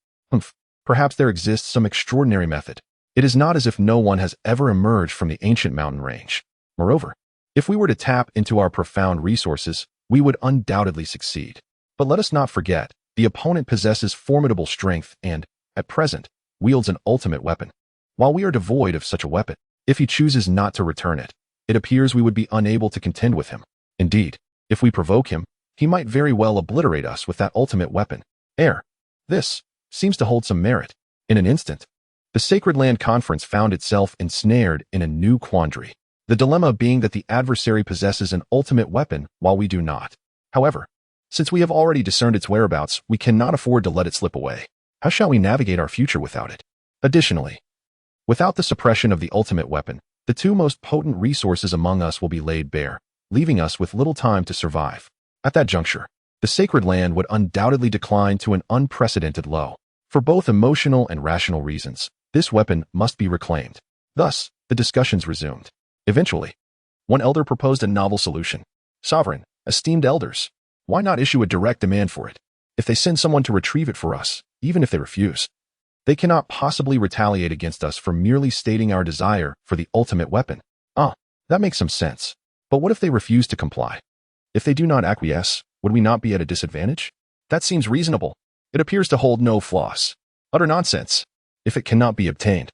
Perhaps there exists some extraordinary method. It is not as if no one has ever emerged from the ancient mountain range. Moreover, if we were to tap into our profound resources, we would undoubtedly succeed. But let us not forget, the opponent possesses formidable strength and, at present, wields an ultimate weapon. While we are devoid of such a weapon, If he chooses not to return it, it appears we would be unable to contend with him. Indeed, if we provoke him, he might very well obliterate us with that ultimate weapon, air. This seems to hold some merit. In an instant, the Sacred Land Conference found itself ensnared in a new quandary. The dilemma being that the adversary possesses an ultimate weapon while we do not. However, since we have already discerned its whereabouts, we cannot afford to let it slip away. How shall we navigate our future without it? Additionally, without the suppression of the ultimate weapon, the two most potent resources among us will be laid bare, leaving us with little time to survive. At that juncture, the Sacred Land would undoubtedly decline to an unprecedented low. For both emotional and rational reasons, this weapon must be reclaimed. Thus, the discussions resumed. Eventually, one elder proposed a novel solution. Sovereign, esteemed elders, why not issue a direct demand for it? If they send someone to retrieve it for us, even if they refuse, they cannot possibly retaliate against us for merely stating our desire for the ultimate weapon. That makes some sense. But what if they refuse to comply? If they do not acquiesce, would we not be at a disadvantage? That seems reasonable. It appears to hold no flaws. Utter nonsense. If it cannot be obtained,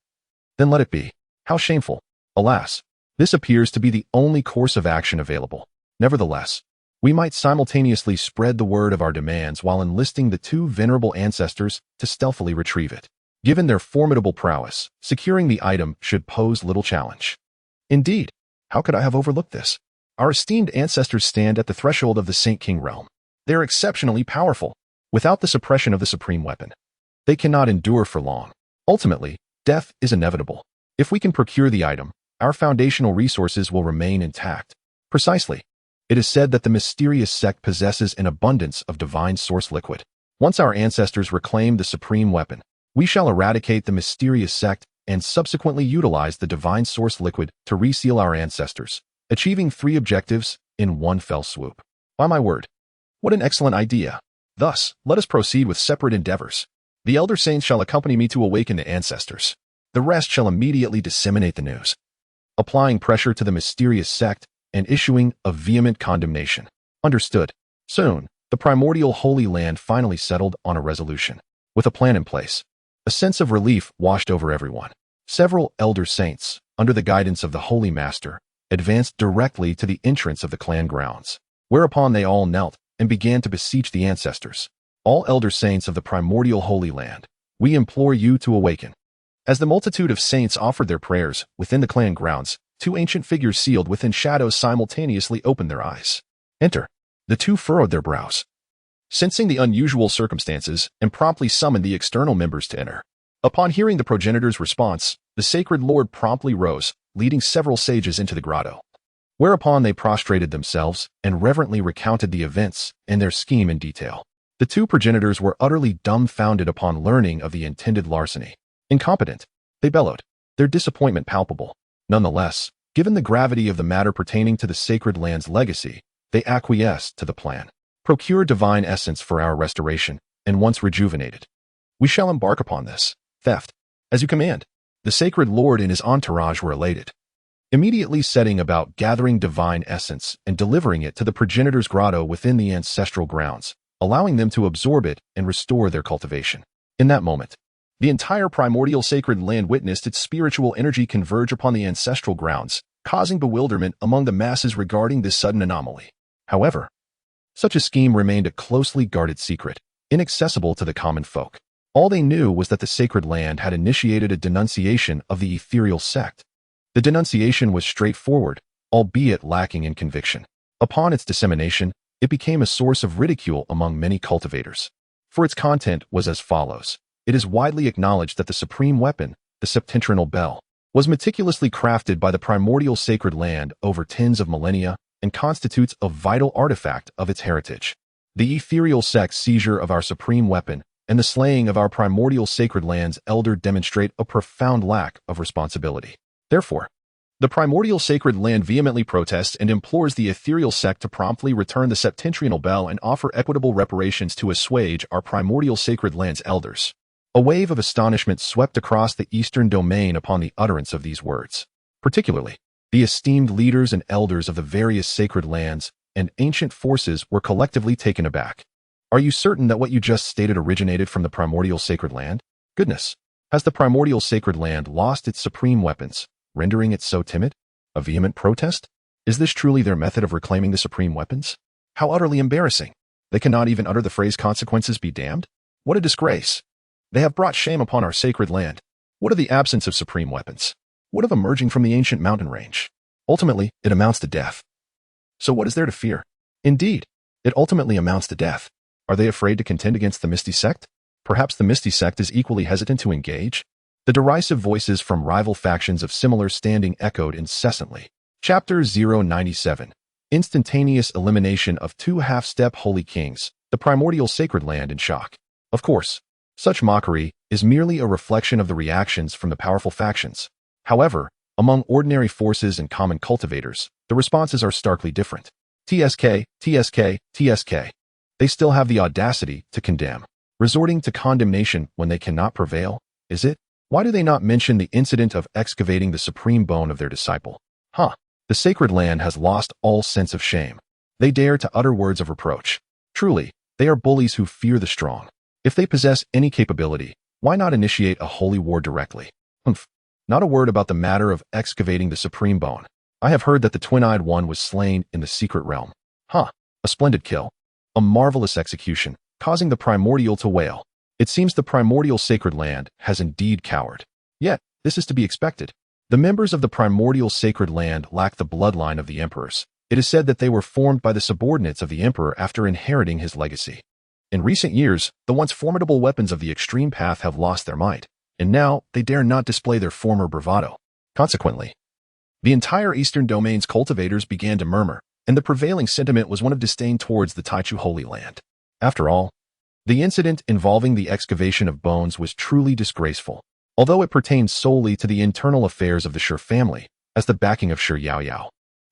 then let it be. How shameful. Alas, this appears to be the only course of action available. Nevertheless, we might simultaneously spread the word of our demands while enlisting the two venerable ancestors to stealthily retrieve it. Given their formidable prowess, securing the item should pose little challenge. Indeed, how could I have overlooked this? Our esteemed ancestors stand at the threshold of the Saint King realm. They are exceptionally powerful. Without the suppression of the supreme weapon, they cannot endure for long. Ultimately, death is inevitable. If we can procure the item, our foundational resources will remain intact. Precisely. It is said that the mysterious sect possesses an abundance of divine source liquid. Once our ancestors reclaim the supreme weapon, we shall eradicate the mysterious sect and subsequently utilize the divine source liquid to reseal our ancestors, achieving 3 objectives in one fell swoop. By my word, what an excellent idea. Thus, let us proceed with separate endeavors. The elder saints shall accompany me to awaken the ancestors. The rest shall immediately disseminate the news, applying pressure to the mysterious sect and issuing a vehement condemnation. Understood. Soon, the primordial Holy Land finally settled on a resolution. With a plan in place, a sense of relief washed over everyone. Several elder saints, under the guidance of the Holy Master, advanced directly to the entrance of the clan grounds, whereupon they all knelt and began to beseech the ancestors. All elder saints of the primordial Holy Land, we implore you to awaken. As the multitude of saints offered their prayers within the clan grounds, 2 ancient figures sealed within shadows simultaneously opened their eyes. Enter. The 2 furrowed their brows, sensing the unusual circumstances, and promptly summoned the external members to enter. Upon hearing the progenitor's response, the sacred lord promptly rose, leading several sages into the grotto. Whereupon they prostrated themselves and reverently recounted the events and their scheme in detail. The 2 progenitors were utterly dumbfounded upon learning of the intended larceny. Incompetent, they bellowed, their disappointment palpable. Nonetheless, given the gravity of the matter pertaining to the Sacred Land's legacy, they acquiesced to the plan. Procure divine essence for our restoration, and once rejuvenated, we shall embark upon this theft. As you command. The Sacred Lord and his entourage were elated, immediately setting about gathering divine essence and delivering it to the progenitor's grotto within the ancestral grounds, allowing them to absorb it and restore their cultivation. In that moment, the entire primordial Sacred Land witnessed its spiritual energy converge upon the ancestral grounds, causing bewilderment among the masses regarding this sudden anomaly. However, such a scheme remained a closely guarded secret, inaccessible to the common folk. All they knew was that the Sacred Land had initiated a denunciation of the ethereal sect. The denunciation was straightforward, albeit lacking in conviction. Upon its dissemination, it became a source of ridicule among many cultivators. For its content was as follows. It is widely acknowledged that the supreme weapon, the septentrional bell, was meticulously crafted by the primordial Sacred Land over tens of millennia and constitutes a vital artifact of its heritage. The ethereal sect's seizure of our supreme weapon and the slaying of our primordial Sacred Land's elder demonstrate a profound lack of responsibility. Therefore, the primordial Sacred Land vehemently protests and implores the ethereal sect to promptly return the septentrional bell and offer equitable reparations to assuage our primordial Sacred Land's elders. A wave of astonishment swept across the eastern domain upon the utterance of these words. Particularly, the esteemed leaders and elders of the various sacred lands and ancient forces were collectively taken aback. Are you certain that what you just stated originated from the primordial Sacred Land? Goodness, has the primordial Sacred Land lost its supreme weapons, rendering it so timid? A vehement protest? Is this truly their method of reclaiming the supreme weapons? How utterly embarrassing. They cannot even utter the phrase consequences be damned? What a disgrace. They have brought shame upon our sacred land. What of the absence of supreme weapons? What of emerging from the ancient mountain range? Ultimately, it amounts to death. So what is there to fear? Indeed, it ultimately amounts to death. Are they afraid to contend against the Misty Sect? Perhaps the Misty Sect is equally hesitant to engage? The derisive voices from rival factions of similar standing echoed incessantly. Chapter 097. Instantaneous elimination of two half-step holy kings, the primordial sacred land in shock. Of course, such mockery is merely a reflection of the reactions from the powerful factions. However, among ordinary forces and common cultivators, the responses are starkly different. TSK, TSK, TSK. They still have the audacity to condemn. Resorting to condemnation when they cannot prevail, is it? Why do they not mention the incident of excavating the supreme bone of their disciple? The sacred land has lost all sense of shame. They dare to utter words of reproach. Truly, they are bullies who fear the strong. If they possess any capability, why not initiate a holy war directly? Not a word about the matter of excavating the supreme bone. I have heard that the twin-eyed one was slain in the secret realm. A splendid kill. A marvelous execution, causing the primordial to wail. It seems the primordial sacred land has indeed cowered. Yet, this is to be expected. The members of the primordial sacred land lack the bloodline of the emperors. It is said that they were formed by the subordinates of the emperor after inheriting his legacy. In recent years, the once formidable weapons of the extreme path have lost their might, and now they dare not display their former bravado. Consequently, the entire eastern domain's cultivators began to murmur, and the prevailing sentiment was one of disdain towards the Taichu Holy Land. After all, the incident involving the excavation of bones was truly disgraceful, although it pertained solely to the internal affairs of the Shi family, as the backing of Shi Yaoyao.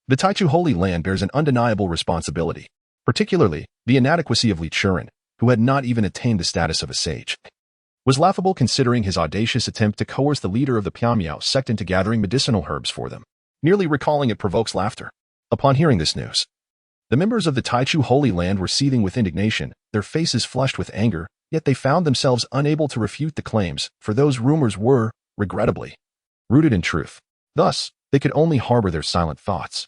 The Taichu Holy Land bears an undeniable responsibility, particularly the inadequacy of Li Churan, who had not even attained the status of a sage, was laughable considering his audacious attempt to coerce the leader of the Piamiao sect into gathering medicinal herbs for them. Merely recalling it provokes laughter. Upon hearing this news, the members of the Taichu Holy Land were seething with indignation, their faces flushed with anger, yet they found themselves unable to refute the claims, for those rumors were, regrettably, rooted in truth. Thus, they could only harbor their silent thoughts.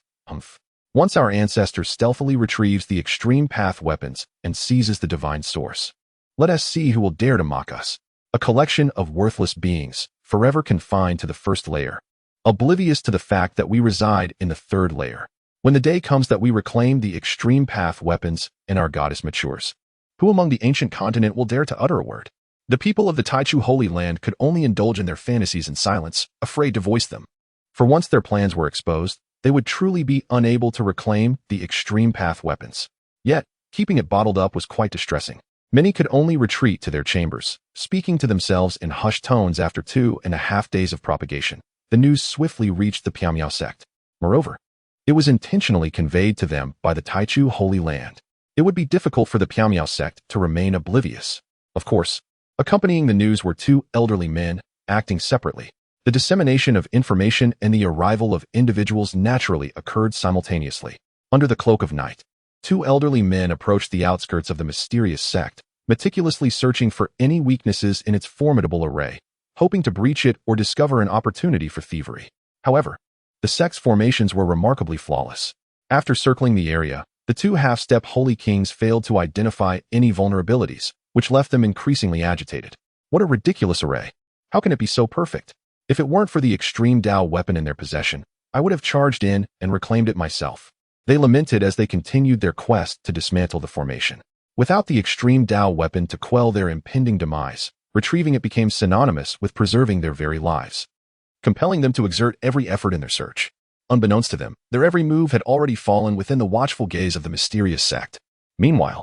Once our ancestor stealthily retrieves the extreme path weapons and seizes the divine source, let us see who will dare to mock us. A collection of worthless beings, forever confined to the first layer, oblivious to the fact that we reside in the third layer. When the day comes that we reclaim the extreme path weapons and our goddess matures, who among the ancient continent will dare to utter a word? The people of the Taichu Holy Land could only indulge in their fantasies in silence, afraid to voice them. For once their plans were exposed, they would truly be unable to reclaim the extreme path weapons. Yet, keeping it bottled up was quite distressing. Many could only retreat to their chambers, speaking to themselves in hushed tones after 2.5 days of propagation. The news swiftly reached the Piamiao sect. Moreover, it was intentionally conveyed to them by the Taichu Holy Land. It would be difficult for the Piamiao sect to remain oblivious. Of course, accompanying the news were 2 elderly men, acting separately. The dissemination of information and the arrival of individuals naturally occurred simultaneously. Under the cloak of night, 2 elderly men approached the outskirts of the mysterious sect, meticulously searching for any weaknesses in its formidable array, hoping to breach it or discover an opportunity for thievery. However, the sect's formations were remarkably flawless. After circling the area, the 2 half-step holy kings failed to identify any vulnerabilities, which left them increasingly agitated. What a ridiculous array! How can it be so perfect? If it weren't for the extreme Dao weapon in their possession, I would have charged in and reclaimed it myself. They lamented as they continued their quest to dismantle the formation. Without the extreme Dao weapon to quell their impending demise, retrieving it became synonymous with preserving their very lives, compelling them to exert every effort in their search. Unbeknownst to them, their every move had already fallen within the watchful gaze of the mysterious sect. Meanwhile,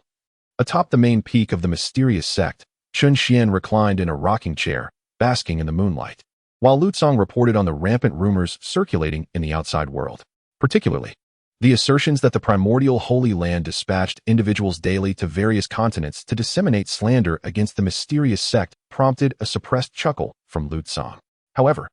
atop the main peak of the mysterious sect, Chen Xuan reclined in a rocking chair, basking in the moonlight, while Luzong reported on the rampant rumors circulating in the outside world. Particularly, the assertions that the primordial Holy Land dispatched individuals daily to various continents to disseminate slander against the mysterious sect prompted a suppressed chuckle from Luzong. However,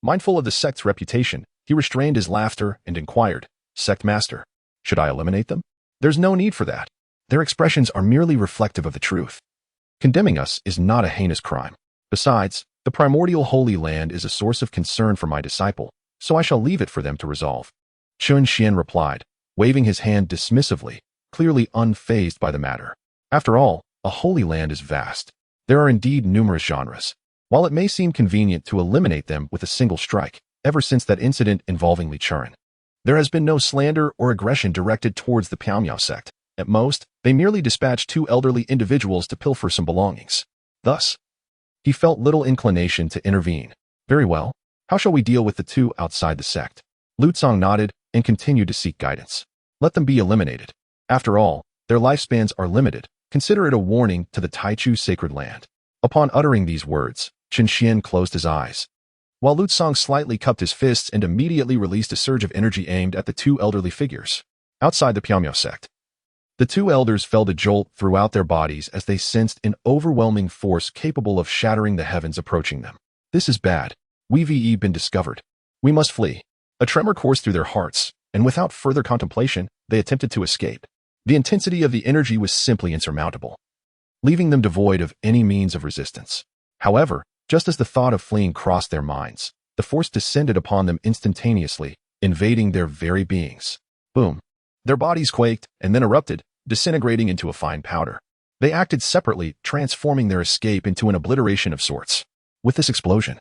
mindful of the sect's reputation, he restrained his laughter and inquired, "Sect Master, should I eliminate them?" "There's no need for that. Their expressions are merely reflective of the truth. Condemning us is not a heinous crime. Besides, the primordial Holy Land is a source of concern for my disciple, so I shall leave it for them to resolve. Chen Xuan replied, waving his hand dismissively, clearly unfazed by the matter. After all, a holy land is vast. There are indeed numerous genres. While it may seem convenient to eliminate them with a single strike, ever since that incident involving Li Chuan, there has been no slander or aggression directed towards the Piao sect. At most, they merely dispatched two elderly individuals to pilfer some belongings. Thus, he felt little inclination to intervene. Very well. How shall we deal with the two outside the sect? Lu Cong nodded and continued to seek guidance. Let them be eliminated. After all, their lifespans are limited. Consider it a warning to the Taichu sacred land. Upon uttering these words, Chen Xuan closed his eyes, while Lu Cong slightly cupped his fists and immediately released a surge of energy aimed at the two elderly figures. Outside the Piao sect, the two elders felt a jolt throughout their bodies as they sensed an overwhelming force capable of shattering the heavens approaching them. This is bad. We've been discovered. We must flee. A tremor coursed through their hearts, and without further contemplation, they attempted to escape. The intensity of the energy was simply insurmountable, leaving them devoid of any means of resistance. However, just as the thought of fleeing crossed their minds, the force descended upon them instantaneously, invading their very beings. Boom! Their bodies quaked and then erupted, disintegrating into a fine powder. They acted separately, transforming their escape into an obliteration of sorts. With this explosion,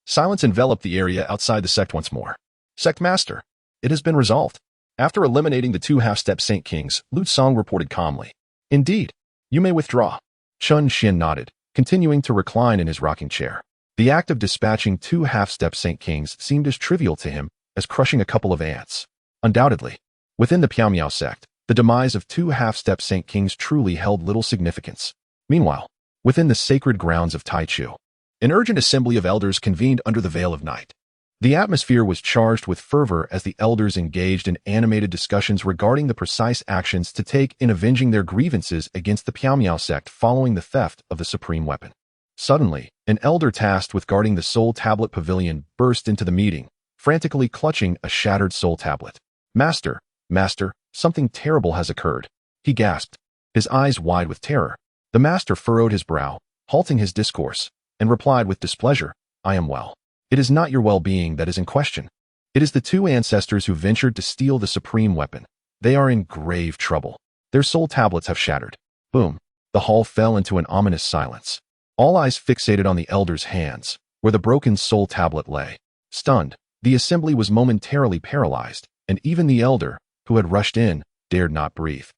silence enveloped the area outside the sect once more. Sect Master, it has been resolved. After eliminating the two half-step Saint Kings, Lu Cong reported calmly. Indeed, you may withdraw. Chen Xuan nodded, continuing to recline in his rocking chair. The act of dispatching two half-step Saint Kings seemed as trivial to him as crushing a couple of ants. Undoubtedly, within the Piao sect, the demise of two half-step Saint Kings truly held little significance. Meanwhile, within the sacred grounds of Taichu, an urgent assembly of elders convened under the veil of night. The atmosphere was charged with fervor as the elders engaged in animated discussions regarding the precise actions to take in avenging their grievances against the Piao sect following the theft of the supreme weapon. Suddenly, an elder tasked with guarding the soul tablet pavilion burst into the meeting, frantically clutching a shattered soul tablet. Master, something terrible has occurred, he gasped, his eyes wide with terror. The master furrowed his brow, halting his discourse, and replied with displeasure, I am well. It is not your well-being that is in question. It is the two ancestors who ventured to steal the supreme weapon. They are in grave trouble. Their soul tablets have shattered. Boom. The hall fell into an ominous silence. All eyes fixated on the elder's hands, where the broken soul tablet lay. Stunned, the assembly was momentarily paralyzed, and even the elder, who had rushed in, dared not breathe,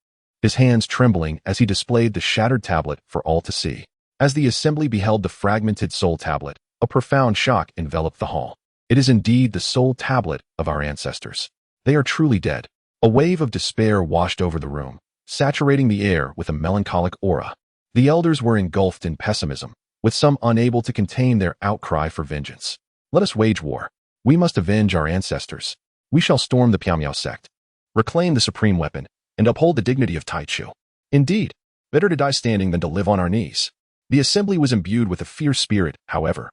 his hands trembling as he displayed the shattered tablet for all to see. As the assembly beheld the fragmented soul tablet, a profound shock enveloped the hall. It is indeed the soul tablet of our ancestors. They are truly dead. A wave of despair washed over the room, saturating the air with a melancholic aura. The elders were engulfed in pessimism, with some unable to contain their outcry for vengeance. Let us wage war. We must avenge our ancestors. We shall storm the Piao sect, reclaim the supreme weapon, and uphold the dignity of Taichu. Indeed, better to die standing than to live on our knees. The assembly was imbued with a fierce spirit, however.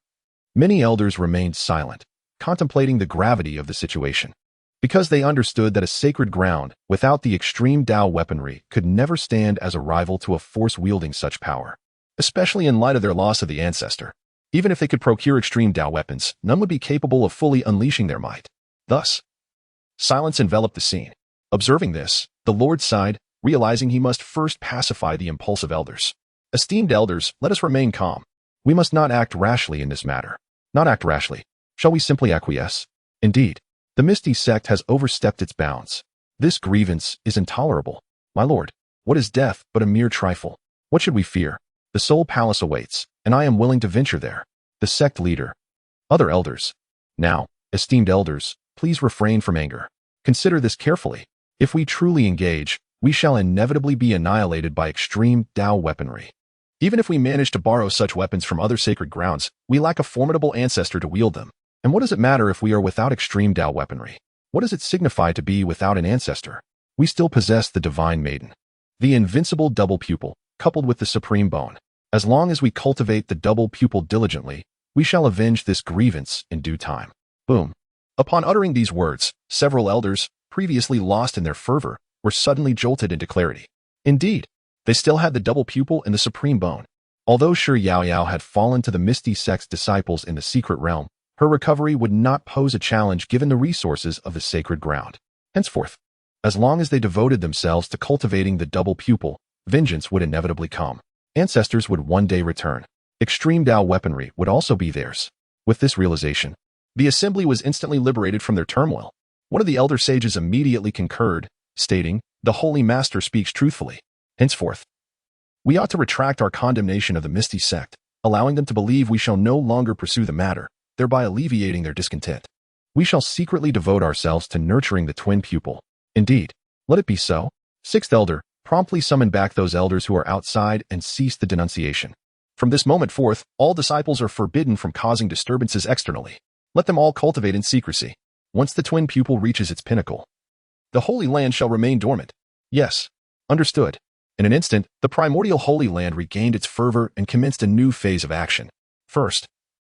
Many elders remained silent, contemplating the gravity of the situation, because they understood that a sacred ground without the extreme Dao weaponry could never stand as a rival to a force wielding such power, especially in light of their loss of the ancestor. Even if they could procure extreme Dao weapons, none would be capable of fully unleashing their might. Thus, silence enveloped the scene. Observing this, the Lord sighed, realizing he must first pacify the impulsive elders. Esteemed elders, let us remain calm. We must not act rashly in this matter. Not act rashly. Shall we simply acquiesce? Indeed, the Misty Sect has overstepped its bounds. This grievance is intolerable. My lord, what is death but a mere trifle? What should we fear? The Soul Palace awaits, and I am willing to venture there. The sect leader. Other elders. Now, esteemed elders, please refrain from anger. Consider this carefully. If we truly engage, we shall inevitably be annihilated by extreme Dao weaponry. Even if we manage to borrow such weapons from other sacred grounds, we lack a formidable ancestor to wield them. And what does it matter if we are without extreme Dao weaponry? What does it signify to be without an ancestor? We still possess the divine maiden, the invincible double pupil, coupled with the supreme bone. As long as we cultivate the double pupil diligently, we shall avenge this grievance in due time. Boom. Upon uttering these words, several elders, previously lost in their fervor, were suddenly jolted into clarity. Indeed, they still had the double pupil and the supreme bone. Although Shi Yaoyao had fallen to the Misty Sect's disciples in the secret realm, Her recovery would not pose a challenge given the resources of the sacred ground. Henceforth, as long as they devoted themselves to cultivating the double pupil, vengeance would inevitably come. Ancestors would one day return. Extreme Tao weaponry would also be theirs. With this realization, the assembly was instantly liberated from their turmoil. One of the elder sages immediately concurred, stating, "The Holy Master speaks truthfully. Henceforth, we ought to retract our condemnation of the Misty Sect, allowing them to believe we shall no longer pursue the matter, thereby alleviating their discontent. We shall secretly devote ourselves to nurturing the twin pupil. Indeed, let it be so." Sixth elder promptly summoned back those elders who are outside and ceased the denunciation. From this moment forth, all disciples are forbidden from causing disturbances externally. Let them all cultivate in secrecy. Once the twin pupil reaches its pinnacle, the Holy Land shall remain dormant. Yes, understood. In an instant, the primordial Holy Land regained its fervor and commenced a new phase of action. First,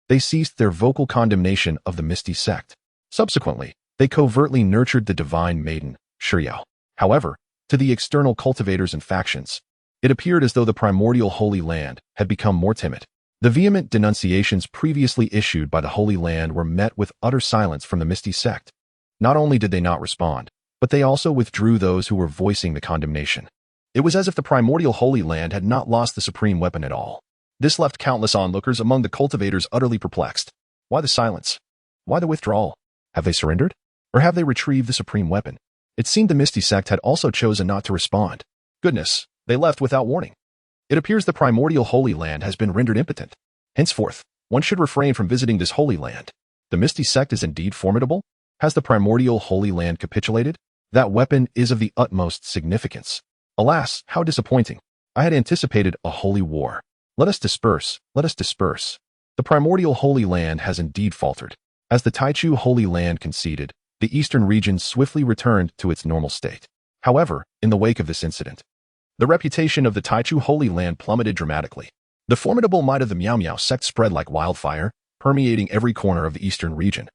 they ceased their vocal condemnation of the Misty Sect. Subsequently, they covertly nurtured the divine maiden, Shiryao. However, to the external cultivators and factions, it appeared as though the primordial Holy Land had become more timid. The vehement denunciations previously issued by the Holy Land were met with utter silence from the Misty Sect. Not only did they not respond, but they also withdrew those who were voicing the condemnation. It was as if the primordial Holy Land had not lost the supreme weapon at all. This left countless onlookers among the cultivators utterly perplexed. Why the silence? Why the withdrawal? Have they surrendered? Or have they retrieved the supreme weapon? It seemed the Misty Sect had also chosen not to respond. Goodness, they left without warning. It appears the primordial Holy Land has been rendered impotent. Henceforth, one should refrain from visiting this Holy Land. The Misty Sect is indeed formidable. Has the primordial Holy Land capitulated? That weapon is of the utmost significance. Alas, how disappointing. I had anticipated a holy war. Let us disperse, let us disperse. The primordial Holy Land has indeed faltered. As the Taichu Holy Land conceded, the eastern region swiftly returned to its normal state. However, in the wake of this incident, the reputation of the Taichu Holy Land plummeted dramatically. The formidable might of the Miao Miao sect spread like wildfire, permeating every corner of the eastern region,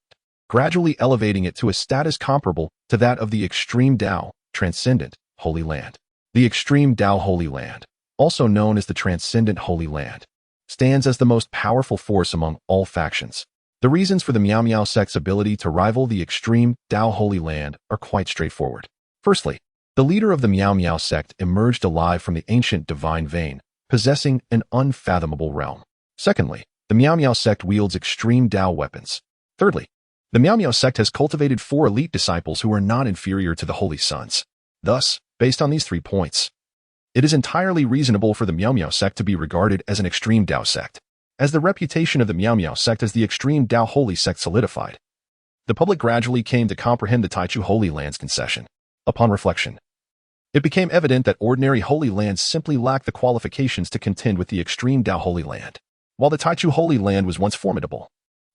gradually elevating it to a status comparable to that of the extreme Tao, transcendent, Holy Land. The extreme Tao Holy Land, also known as the transcendent Holy Land, stands as the most powerful force among all factions. The reasons for the Miao Miao sect's ability to rival the extreme Tao Holy Land are quite straightforward. Firstly, the leader of the Miao Miao sect emerged alive from the ancient divine vein, possessing an unfathomable realm. Secondly, the Miao Miao sect wields extreme Tao weapons. Thirdly, the Miao Miao sect has cultivated 4 elite disciples who are not inferior to the Holy Sons. Thus, based on these 3 points, it is entirely reasonable for the Miao Miao sect to be regarded as an extreme Tao sect. As the reputation of the Miao Miao sect as the extreme Tao Holy Sect solidified, the public gradually came to comprehend the Taichu Holy Land's concession. Upon reflection, it became evident that ordinary Holy Lands simply lacked the qualifications to contend with the extreme Tao Holy Land. While the Taichu Holy Land was once formidable,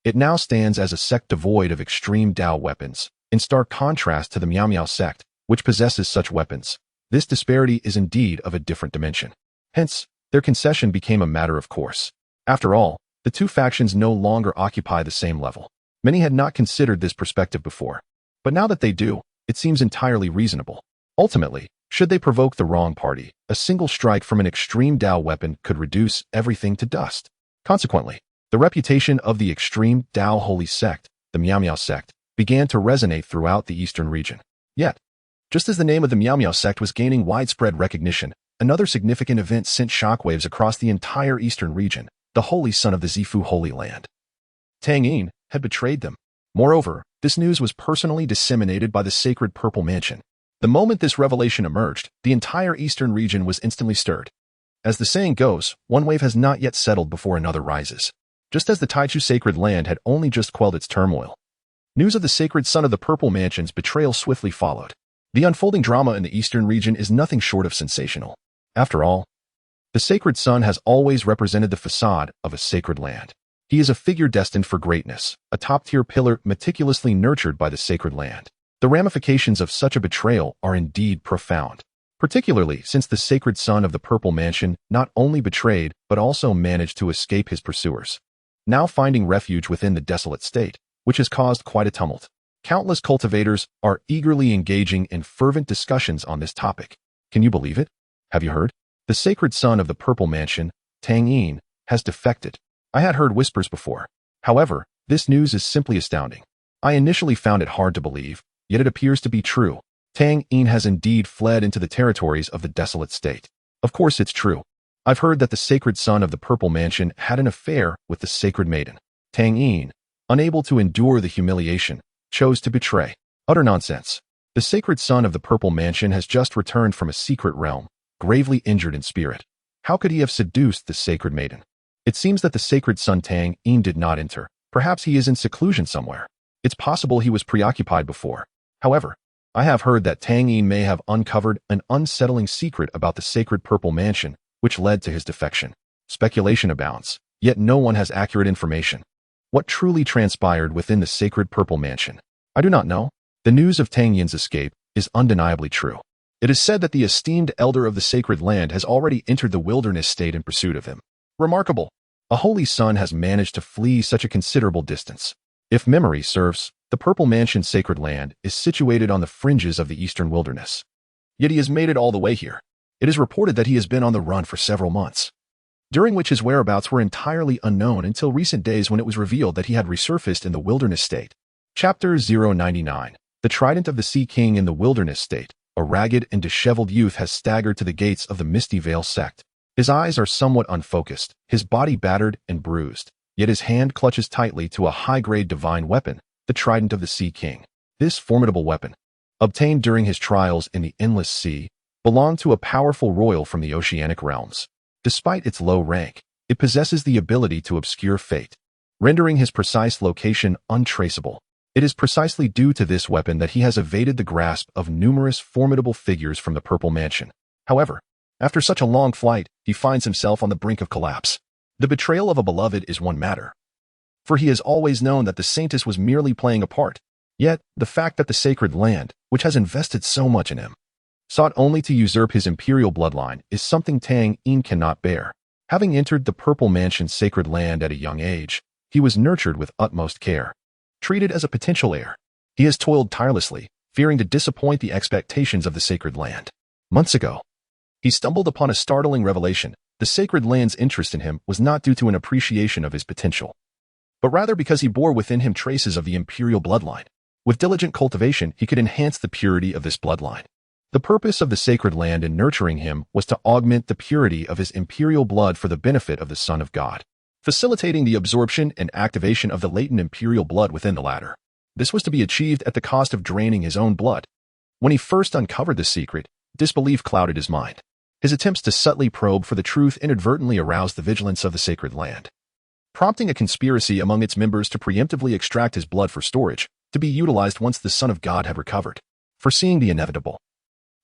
it now stands as a sect devoid of extreme Tao weapons, in stark contrast to the Miao Miao sect, which possesses such weapons. This disparity is indeed of a different dimension. Hence, their concession became a matter of course. After all, the 2 factions no longer occupy the same level. Many had not considered this perspective before, but now that they do, it seems entirely reasonable. Ultimately, should they provoke the wrong party, a single strike from an extreme Tao weapon could reduce everything to dust. Consequently, the reputation of the extreme Tao Holy Sect, the Miao Miao sect, began to resonate throughout the eastern region. Yet, just as the name of the Miao Miao sect was gaining widespread recognition, another significant event sent shockwaves across the entire eastern region. The Holy Son of the Zifu Holy Land, Tang Yin, had betrayed them. Moreover, this news was personally disseminated by the sacred Purple Mansion. The moment this revelation emerged, the entire eastern region was instantly stirred. As the saying goes, one wave has not yet settled before another rises. Just as the Taichu Sacred Land had only just quelled its turmoil, news of the sacred son of the Purple Mansion's betrayal swiftly followed. The unfolding drama in the eastern region is nothing short of sensational. After all, the sacred son has always represented the facade of a sacred land. He is a figure destined for greatness, a top-tier pillar meticulously nurtured by the sacred land. The ramifications of such a betrayal are indeed profound, particularly since the sacred son of the Purple Mansion not only betrayed but also managed to escape his pursuers, now finding refuge within the desolate state, which has caused quite a tumult. Countless cultivators are eagerly engaging in fervent discussions on this topic. Can you believe it? Have you heard? The sacred son of the Purple Mansion, Tang Yin, has defected. I had heard whispers before. However, This news is simply astounding. I initially found it hard to believe, yet it appears to be true. Tang Yin has indeed fled into the territories of the desolate state. Of course it's true. I've heard that the sacred son of the Purple Mansion had an affair with the sacred maiden. Tang Yin, unable to endure the humiliation, chose to betray. Utter nonsense. The sacred son of the Purple Mansion has just returned from a secret realm, gravely injured in spirit. How could he have seduced the sacred maiden? It seems that the sacred son Tang Yin did not enter. Perhaps he is in seclusion somewhere. It's possible he was preoccupied before. However, I have heard that Tang Yin may have uncovered an unsettling secret about the sacred Purple Mansion, which led to his defection. Speculation abounds, yet no one has accurate information. What truly transpired within the sacred Purple Mansion? I do not know. The news of Tang Yin's escape is undeniably true. It is said that the esteemed elder of the sacred land has already entered the wilderness state in pursuit of him. Remarkable. A holy son has managed to flee such a considerable distance. If memory serves, the Purple Mansion's sacred land is situated on the fringes of the eastern wilderness. Yet he has made it all the way here. It is reported that he has been on the run for several months, during which his whereabouts were entirely unknown until recent days when it was revealed that he had resurfaced in the wilderness state. Chapter 099. The Trident of the Sea King in the Wilderness State. A ragged and disheveled youth has staggered to the gates of the Misty Sect. His eyes are somewhat unfocused, his body battered and bruised, yet his hand clutches tightly to a high-grade divine weapon, the Trident of the Sea King. This formidable weapon, obtained during his trials in the Endless Sea, belonged to a powerful royal from the oceanic realms. Despite its low rank, it possesses the ability to obscure fate, rendering his precise location untraceable. It is precisely due to this weapon that he has evaded the grasp of numerous formidable figures from the Purple Mansion. However, after such a long flight, he finds himself on the brink of collapse. The betrayal of a beloved is one matter, for he has always known that the Saintess was merely playing a part. Yet, the fact that the sacred land, which has invested so much in him, sought only to usurp his imperial bloodline is something Tang Yin cannot bear. Having entered the Purple Mansion's sacred land at a young age, he was nurtured with utmost care. Treated as a potential heir, he has toiled tirelessly, fearing to disappoint the expectations of the sacred land. Months ago, he stumbled upon a startling revelation. The sacred land's interest in him was not due to an appreciation of his potential, but rather because he bore within him traces of the imperial bloodline. With diligent cultivation, he could enhance the purity of this bloodline. The purpose of the sacred land in nurturing him was to augment the purity of his imperial blood for the benefit of the Son of God, facilitating the absorption and activation of the latent imperial blood within the latter. This was to be achieved at the cost of draining his own blood. When he first uncovered the secret, disbelief clouded his mind. His attempts to subtly probe for the truth inadvertently aroused the vigilance of the sacred land, prompting a conspiracy among its members to preemptively extract his blood for storage, to be utilized once the Son of God had recovered. Foreseeing the inevitable,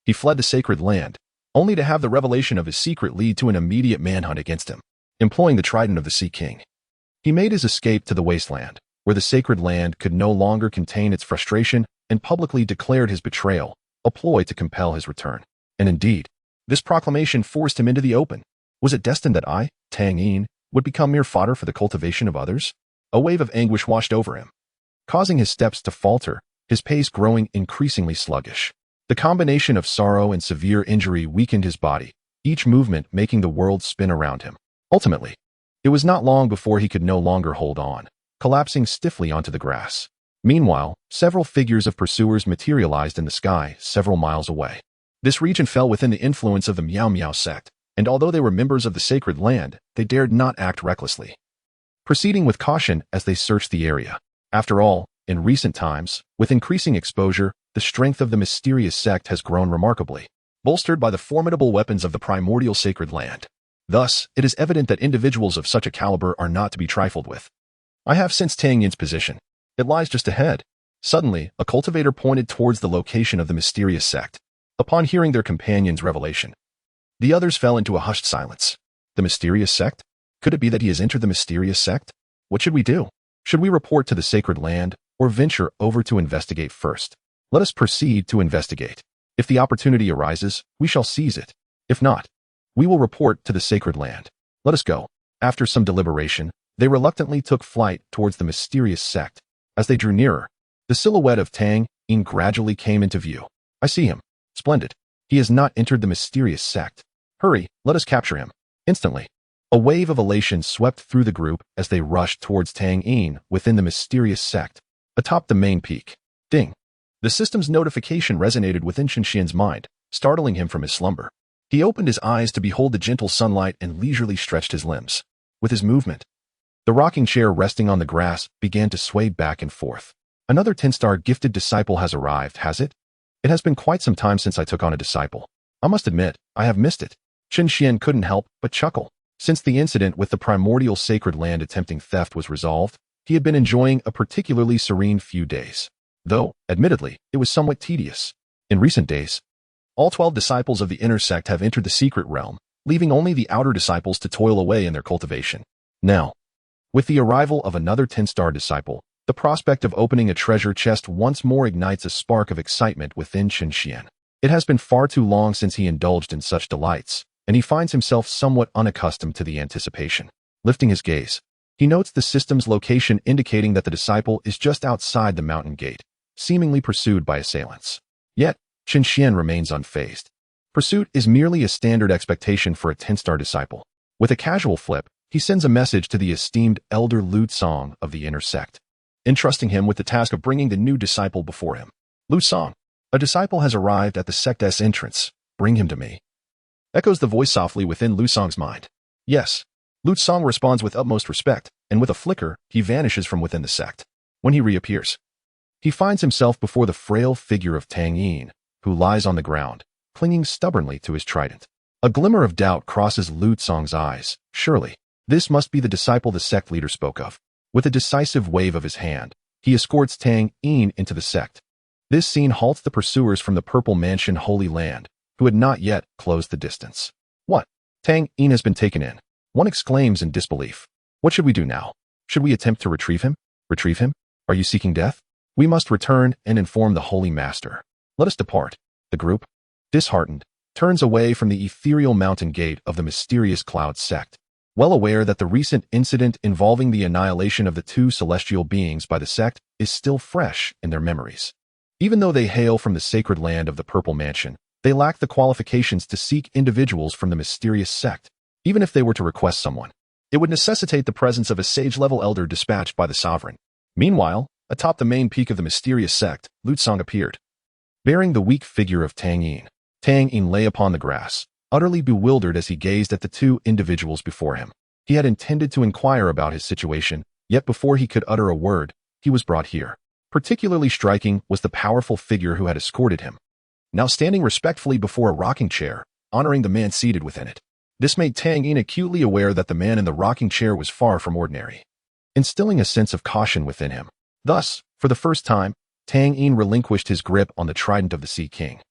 he fled the sacred land, only to have the revelation of his secret lead to an immediate manhunt against him. Employing the Trident of the Sea King, he made his escape to the wasteland, where the sacred land could no longer contain its frustration, and publicly declared his betrayal, a ploy to compel his return. And indeed, this proclamation forced him into the open. Was it destined that I, Tang Yin, would become mere fodder for the cultivation of others? A wave of anguish washed over him, causing his steps to falter, his pace growing increasingly sluggish. The combination of sorrow and severe injury weakened his body, each movement making the world spin around him. Ultimately, it was not long before he could no longer hold on, collapsing stiffly onto the grass. Meanwhile, several figures of pursuers materialized in the sky several miles away. This region fell within the influence of the Misty Sect, and although they were members of the sacred land, they dared not act recklessly, proceeding with caution as they searched the area. After all, in recent times, with increasing exposure, the strength of the mysterious sect has grown remarkably, bolstered by the formidable weapons of the primordial sacred land. Thus, it is evident that individuals of such a caliber are not to be trifled with. I have sensed Tang Yin's position. It lies just ahead. Suddenly, a cultivator pointed towards the location of the mysterious sect. Upon hearing their companion's revelation, the others fell into a hushed silence. The mysterious sect? Could it be that he has entered the mysterious sect? What should we do? Should we report to the sacred land, or venture over to investigate first? Let us proceed to investigate. If the opportunity arises, we shall seize it. If not, we will report to the sacred land. Let us go. After some deliberation, they reluctantly took flight towards the mysterious sect. As they drew nearer, the silhouette of Tang Yin gradually came into view. I see him. Splendid. He has not entered the mysterious sect. Hurry, let us capture him. Instantly, A wave of elation swept through the group as they rushed towards Tang Yin within the mysterious sect, atop the main peak. Ding! The system's notification resonated within Chen Xuan's mind, startling him from his slumber. He opened his eyes to behold the gentle sunlight and leisurely stretched his limbs. With his movement, the rocking chair resting on the grass began to sway back and forth. Another 10-star gifted disciple has arrived, has it? It has been quite some time since I took on a disciple. I must admit, I have missed it. Chen Xuan couldn't help but chuckle. Since the incident with the primordial sacred land attempting theft was resolved, he had been enjoying a particularly serene few days. Though, admittedly, it was somewhat tedious. In recent days, all 12 disciples of the inner sect have entered the secret realm, leaving only the outer disciples to toil away in their cultivation. Now, with the arrival of another 10-star disciple, the prospect of opening a treasure chest once more ignites a spark of excitement within Chen Xuan. It has been far too long since he indulged in such delights, and he finds himself somewhat unaccustomed to the anticipation. Lifting his gaze, he notes the system's location indicating that the disciple is just outside the mountain gate, seemingly pursued by assailants. Yet, Chen Xuan remains unfazed. Pursuit is merely a standard expectation for a 10-star disciple. With a casual flip, he sends a message to the esteemed elder Lu Song of the inner sect, entrusting him with the task of bringing the new disciple before him. Lu Song, a disciple has arrived at the sect's entrance. Bring him to me. Echoes the voice softly within Lu Song's mind. Yes. Lu Song responds with utmost respect, and with a flicker, he vanishes from within the sect. When he reappears, he finds himself before the frail figure of Tang Yin, who lies on the ground, clinging stubbornly to his trident. A glimmer of doubt crosses Lu Song's eyes. Surely, this must be the disciple the sect leader spoke of. With a decisive wave of his hand, he escorts Tang Yin into the sect. This scene halts the pursuers from the Purple Mansion Holy Land, who had not yet closed the distance. What? Tang Yin has been taken in. One exclaims in disbelief. What should we do now? Should we attempt to retrieve him? Retrieve him? Are you seeking death? We must return and inform the Holy Master. Let us depart. The group, disheartened, turns away from the ethereal mountain gate of the mysterious Cloud sect, well aware that the recent incident involving the annihilation of the 2 celestial beings by the sect is still fresh in their memories. Even though they hail from the sacred land of the Purple Mansion, they lack the qualifications to seek individuals from the mysterious sect. Even if they were to request someone, it would necessitate the presence of a sage-level elder dispatched by the sovereign. Meanwhile, atop the main peak of the mysterious sect, Lu Song appeared, bearing the weak figure of Tang Yin. Tang Yin lay upon the grass, utterly bewildered as he gazed at the 2 individuals before him. He had intended to inquire about his situation, yet before he could utter a word, he was brought here. Particularly striking was the powerful figure who had escorted him, now standing respectfully before a rocking chair, honoring the man seated within it. This made Tang Yin acutely aware that the man in the rocking chair was far from ordinary, instilling a sense of caution within him. Thus, for the first time, Tang Yin relinquished his grip on the trident of the Sea King,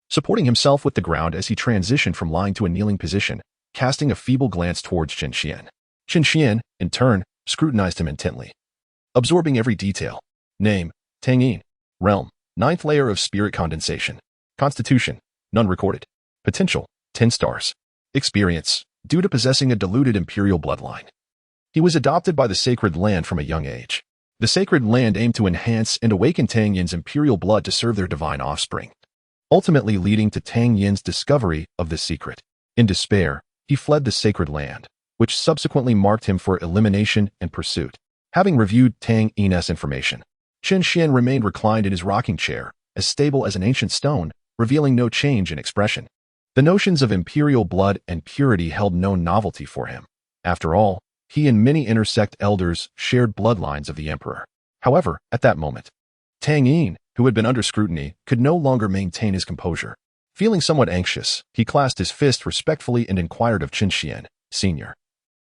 supporting himself with the ground as he transitioned from lying to a kneeling position, casting a feeble glance towards Chen Xuan. Chen Xuan, in turn, scrutinized him intently, absorbing every detail. Name, Tang Yin. Realm, 9th layer of spirit condensation. Constitution, none recorded. Potential, 10 stars. Experience, due to possessing a diluted imperial bloodline. He was adopted by the sacred land from a young age. The sacred land aimed to enhance and awaken Tang Yin's imperial blood to serve their divine offspring, ultimately leading to Tang Yin's discovery of the secret. In despair, he fled the sacred land, which subsequently marked him for elimination and pursuit. Having reviewed Tang Yin's information, Chen Xuan remained reclined in his rocking chair, as stable as an ancient stone, revealing no change in expression. The notions of imperial blood and purity held no novelty for him. After all, he and many inner sect elders shared bloodlines of the emperor. However, at that moment, Tang Yin, who had been under scrutiny, could no longer maintain his composure. Feeling somewhat anxious, he clasped his fist respectfully and inquired of Chen Xuan, Senior.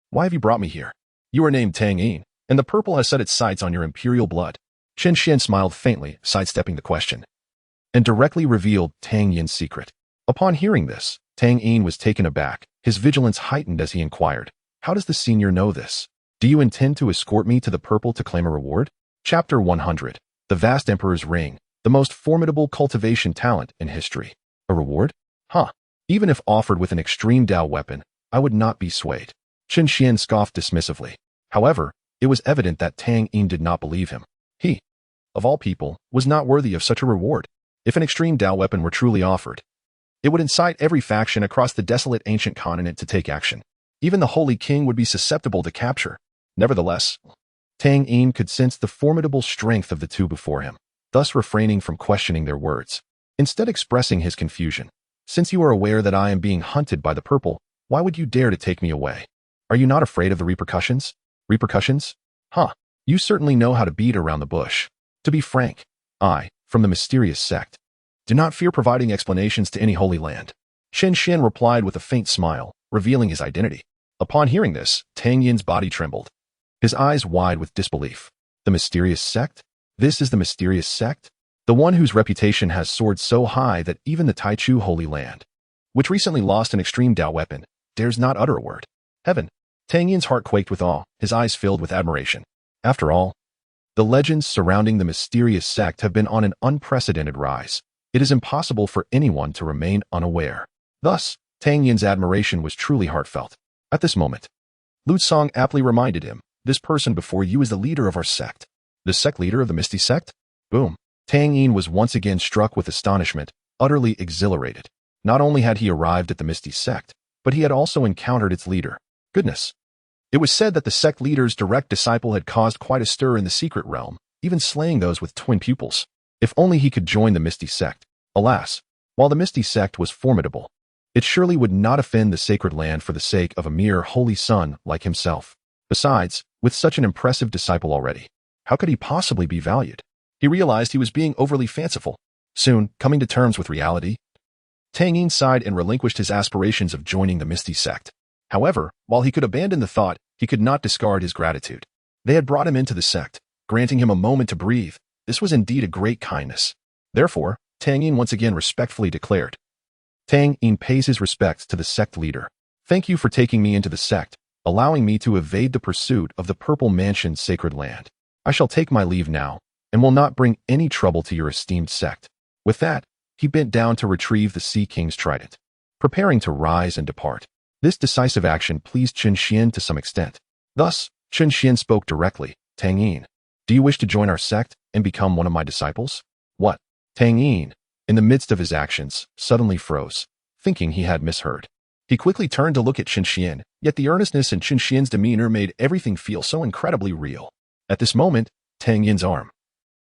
Why have you brought me here? You are named Tang Yin, and the purple has set its sights on your imperial blood. Chen Xuan smiled faintly, sidestepping the question, and directly revealed Tang Yin's secret. Upon hearing this, Tang Yin was taken aback, his vigilance heightened as he inquired, how does the senior know this? Do you intend to escort me to the purple to claim a reward? Chapter 100. The Vast Emperor's Ring, the most formidable cultivation talent in history. A reward? Huh. Even if offered with an extreme Dao weapon, I would not be swayed. Chen Xuan scoffed dismissively. However, it was evident that Tang Yin did not believe him. He, of all people, was not worthy of such a reward. If an extreme Dao weapon were truly offered, it would incite every faction across the desolate ancient continent to take action. Even the Holy King would be susceptible to capture. Nevertheless, Tang Yin could sense the formidable strength of the two before him, thus refraining from questioning their words, instead expressing his confusion. Since you are aware that I am being hunted by the purple, why would you dare to take me away? Are you not afraid of the repercussions? Repercussions? Huh. You certainly know how to beat around the bush. To be frank, I, from the mysterious sect, do not fear providing explanations to any holy land. Chen Xuan replied with a faint smile, revealing his identity. Upon hearing this, Tang Yin's body trembled, his eyes wide with disbelief. The mysterious sect? This is the mysterious sect? The one whose reputation has soared so high that even the Taichu Holy Land, which recently lost an extreme Dao weapon, dares not utter a word. Heaven! Tang Yin's heart quaked with awe, his eyes filled with admiration. After all, the legends surrounding the mysterious sect have been on an unprecedented rise. It is impossible for anyone to remain unaware. Thus, Tang Yin's admiration was truly heartfelt. At this moment, Lu Song aptly reminded him, this person before you is the leader of our sect. The sect leader of the Misty Sect? Boom. Tang Yin was once again struck with astonishment, utterly exhilarated. Not only had he arrived at the Misty Sect, but he had also encountered its leader. Goodness. It was said that the sect leader's direct disciple had caused quite a stir in the secret realm, even slaying those with twin pupils. If only he could join the Misty Sect. Alas, while the Misty Sect was formidable, it surely would not offend the sacred land for the sake of a mere holy son like himself. Besides, with such an impressive disciple already, how could he possibly be valued? He realized he was being overly fanciful. Soon, coming to terms with reality, Tang Yin sighed and relinquished his aspirations of joining the Misty Sect. However, while he could abandon the thought, he could not discard his gratitude. They had brought him into the sect, granting him a moment to breathe. This was indeed a great kindness. Therefore, Tang Yin once again respectfully declared, Tang Yin pays his respects to the sect leader. Thank you for taking me into the sect, allowing me to evade the pursuit of the Purple Mansion's sacred land. I shall take my leave now, and will not bring any trouble to your esteemed sect. With that, he bent down to retrieve the Sea King's trident, preparing to rise and depart. This decisive action pleased Chen Xuan to some extent. Thus, Chen Xuan spoke directly, Tang Yin, do you wish to join our sect and become one of my disciples? What? Tang Yin, in the midst of his actions, suddenly froze, thinking he had misheard. He quickly turned to look at Chen Xuan, yet the earnestness in Chen Xuan's demeanor made everything feel so incredibly real. At this moment, Tang Yin's arm,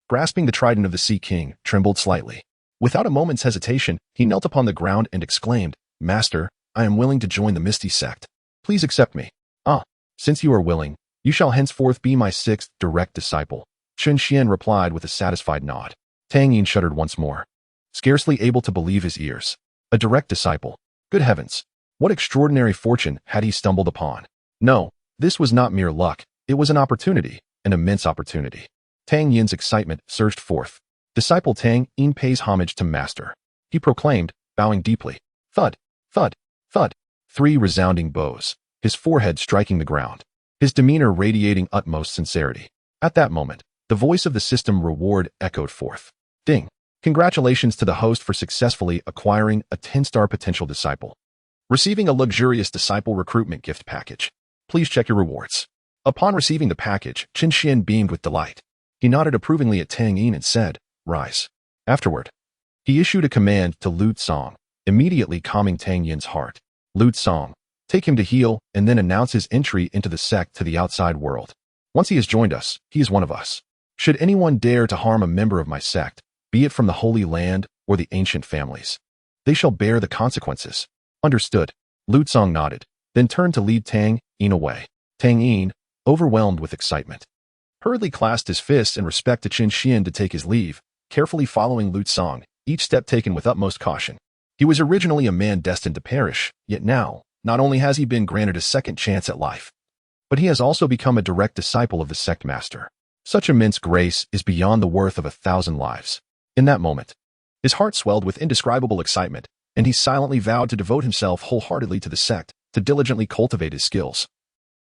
grasping the trident of the Sea King, trembled slightly. Without a moment's hesitation, he knelt upon the ground and exclaimed, Master, I am willing to join the Misty Sect. Please accept me. Ah, since you are willing, you shall henceforth be my sixth direct disciple. Chen Xuan replied with a satisfied nod. Tang Yin shuddered once more, scarcely able to believe his ears. A direct disciple. Good heavens. What extraordinary fortune had he stumbled upon? No, this was not mere luck. It was an opportunity, an immense opportunity. Tang Yin's excitement surged forth. Disciple Tang Yin pays homage to Master. He proclaimed, bowing deeply. Thud, thud, thud. 3 resounding blows, his forehead striking the ground, his demeanor radiating utmost sincerity. At that moment, the voice of the system reward echoed forth. Ding. Congratulations to the host for successfully acquiring a 10-star potential disciple. Receiving a luxurious disciple recruitment gift package. Please check your rewards. Upon receiving the package, Chen Xuan beamed with delight. He nodded approvingly at Tang Yin and said, Rise. Afterward, he issued a command to Lu Song, immediately calming Tang Yin's heart. Lu Song, take him to heal and then announce his entry into the sect to the outside world. Once he has joined us, he is one of us. Should anyone dare to harm a member of my sect, be it from the Holy Land or the ancient families, they shall bear the consequences. Understood. Lu Song nodded, then turned to lead Tang Yin away. Tang Yin, overwhelmed with excitement, hurriedly clasped his fists in respect to Chen Xuan to take his leave, carefully following Lu Song, each step taken with utmost caution. He was originally a man destined to perish, yet now, not only has he been granted a second chance at life, but he has also become a direct disciple of the sect master. Such immense grace is beyond the worth of 1,000 lives. In that moment, his heart swelled with indescribable excitement, and he silently vowed to devote himself wholeheartedly to the sect, to diligently cultivate his skills,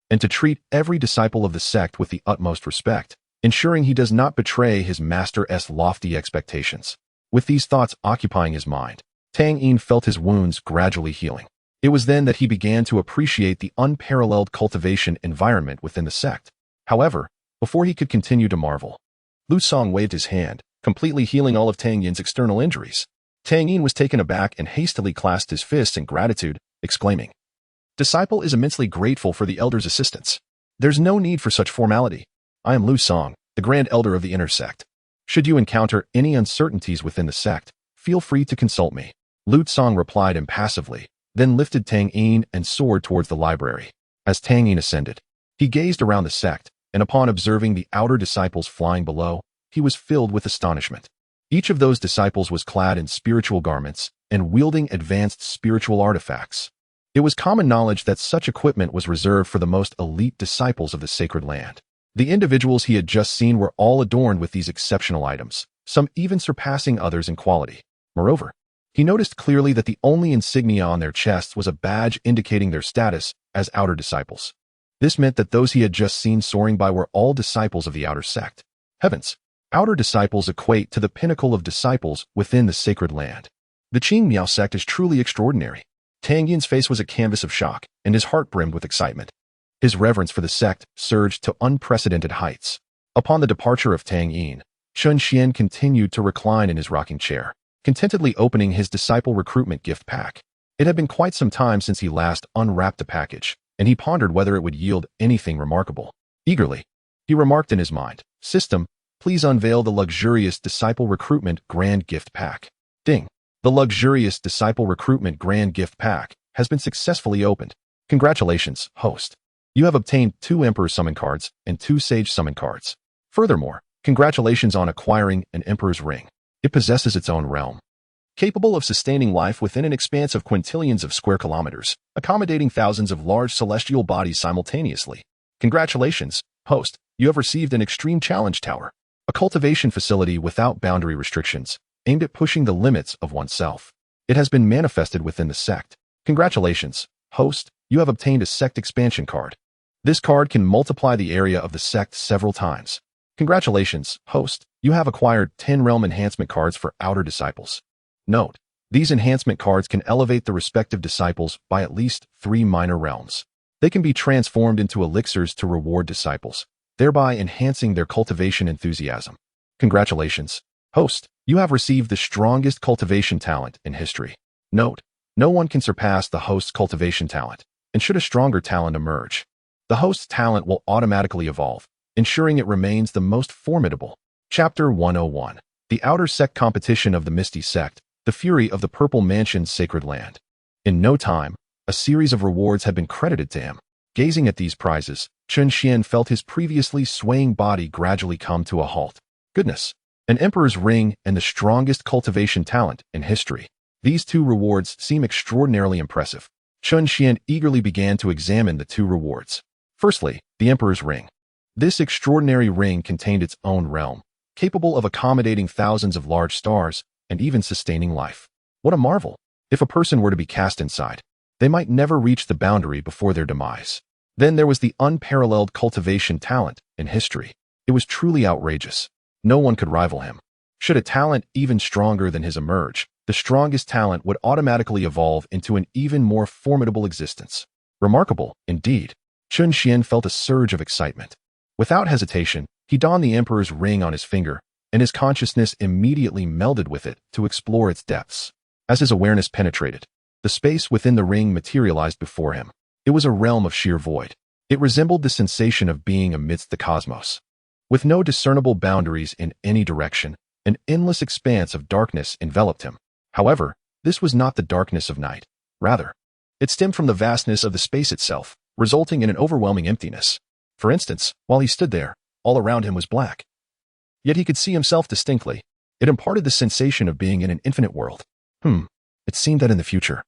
and to treat every disciple of the sect with the utmost respect, ensuring he does not betray his master's lofty expectations. With these thoughts occupying his mind, Tang Yin felt his wounds gradually healing. It was then that he began to appreciate the unparalleled cultivation environment within the sect. However, before he could continue to marvel, Lu Song waved his hand, completely healing all of Tang Yin's external injuries. Tang Yin was taken aback and hastily clasped his fists in gratitude, exclaiming, Disciple is immensely grateful for the elder's assistance. There's no need for such formality. I am Lu Song, the Grand Elder of the Inner Sect. Should you encounter any uncertainties within the sect, feel free to consult me. Lu Song replied impassively, then lifted Tang Yin and soared towards the library. As Tang Yin ascended, he gazed around the sect, and upon observing the outer disciples flying below, he was filled with astonishment. Each of those disciples was clad in spiritual garments and wielding advanced spiritual artifacts. It was common knowledge that such equipment was reserved for the most elite disciples of the sacred land. The individuals he had just seen were all adorned with these exceptional items, some even surpassing others in quality. Moreover, he noticed clearly that the only insignia on their chests was a badge indicating their status as outer disciples. This meant that those he had just seen soaring by were all disciples of the outer sect. Heavens! Outer disciples equate to the pinnacle of disciples within the sacred land. The Qing Miao sect is truly extraordinary. Tang Yin's face was a canvas of shock, and his heart brimmed with excitement. His reverence for the sect surged to unprecedented heights. Upon the departure of Tang Yin, Chen Xuan continued to recline in his rocking chair, contentedly opening his disciple recruitment gift pack. It had been quite some time since he last unwrapped the package, and he pondered whether it would yield anything remarkable. Eagerly, he remarked in his mind, "System, please unveil the luxurious disciple recruitment grand gift pack." Ding! The luxurious disciple recruitment grand gift pack has been successfully opened. Congratulations, host. You have obtained 2 Emperor Summon cards and 2 Sage Summon cards. Furthermore, congratulations on acquiring an Emperor's Ring. It possesses its own realm, capable of sustaining life within an expanse of quintillions of square kilometers, accommodating thousands of large celestial bodies simultaneously. Congratulations, host. You have received an Extreme Challenge Tower, a cultivation facility without boundary restrictions, aimed at pushing the limits of oneself. It has been manifested within the sect. Congratulations, host. You have obtained a sect expansion card. This card can multiply the area of the sect several times. Congratulations, host. You have acquired 10 realm enhancement cards for outer disciples. Note, these enhancement cards can elevate the respective disciples by at least 3 minor realms. They can be transformed into elixirs to reward disciples, thereby enhancing their cultivation enthusiasm. Congratulations, host. You have received the strongest cultivation talent in history. Note, no one can surpass the host's cultivation talent, and should a stronger talent emerge, the host's talent will automatically evolve, ensuring it remains the most formidable. Chapter 101. The Outer Sect Competition of the Misty Sect, the Fury of the Purple Mansion's Sacred Land. In no time, a series of rewards had been credited to him. Gazing at these prizes, Chen Xuan felt his previously swaying body gradually come to a halt. Goodness! An Emperor's Ring and the strongest cultivation talent in history. These 2 rewards seem extraordinarily impressive. Chen Xuan eagerly began to examine the 2 rewards. Firstly, the Emperor's Ring. This extraordinary ring contained its own realm, capable of accommodating thousands of large stars and even sustaining life. What a marvel! If a person were to be cast inside, they might never reach the boundary before their demise. Then there was the unparalleled cultivation talent in history. It was truly outrageous. No one could rival him. Should a talent even stronger than his emerge, the strongest talent would automatically evolve into an even more formidable existence. Remarkable, indeed. Chen Xuan felt a surge of excitement. Without hesitation, he donned the Emperor's Ring on his finger, and his consciousness immediately melded with it to explore its depths. As his awareness penetrated, the space within the ring materialized before him. It was a realm of sheer void. It resembled the sensation of being amidst the cosmos. With no discernible boundaries in any direction, an endless expanse of darkness enveloped him. However, this was not the darkness of night. Rather, it stemmed from the vastness of the space itself, resulting in an overwhelming emptiness. For instance, while he stood there, all around him was black. Yet he could see himself distinctly. It imparted the sensation of being in an infinite world. It seemed that in the future,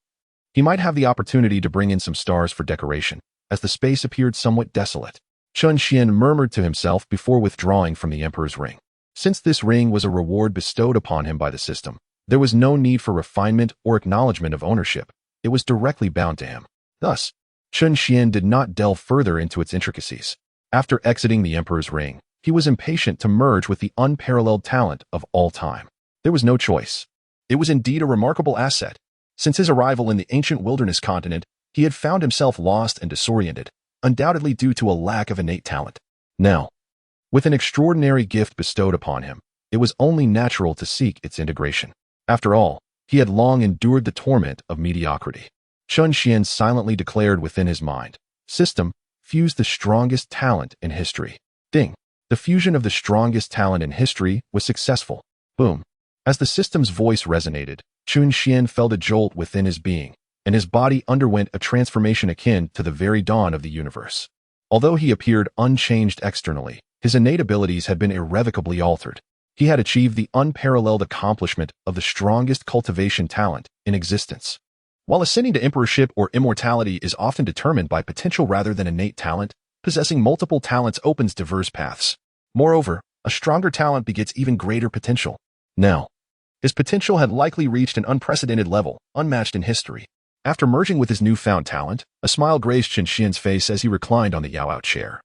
he might have the opportunity to bring in some stars for decoration, as the space appeared somewhat desolate. Chen Xuan murmured to himself before withdrawing from the Emperor's Ring. Since this ring was a reward bestowed upon him by the system, there was no need for refinement or acknowledgement of ownership. It was directly bound to him. Thus, Chen Xuan did not delve further into its intricacies. After exiting the Emperor's Ring, he was impatient to merge with the unparalleled talent of all time. There was no choice. It was indeed a remarkable asset. Since his arrival in the ancient wilderness continent, he had found himself lost and disoriented, undoubtedly due to a lack of innate talent. Now, with an extraordinary gift bestowed upon him, it was only natural to seek its integration. After all, he had long endured the torment of mediocrity. Chen Xuan silently declared within his mind. System, fuse the strongest talent in history. Ding. The fusion of the strongest talent in history was successful. Boom. As the system's voice resonated, Chen Xuan felt a jolt within his being, and his body underwent a transformation akin to the very dawn of the universe. Although he appeared unchanged externally, his innate abilities had been irrevocably altered. He had achieved the unparalleled accomplishment of the strongest cultivation talent in existence. While ascending to emperorship or immortality is often determined by potential rather than innate talent, possessing multiple talents opens diverse paths. Moreover, a stronger talent begets even greater potential. Now, his potential had likely reached an unprecedented level, unmatched in history. After merging with his newfound talent, a smile grazed Chen Xuan's face as he reclined on the Yaoao chair,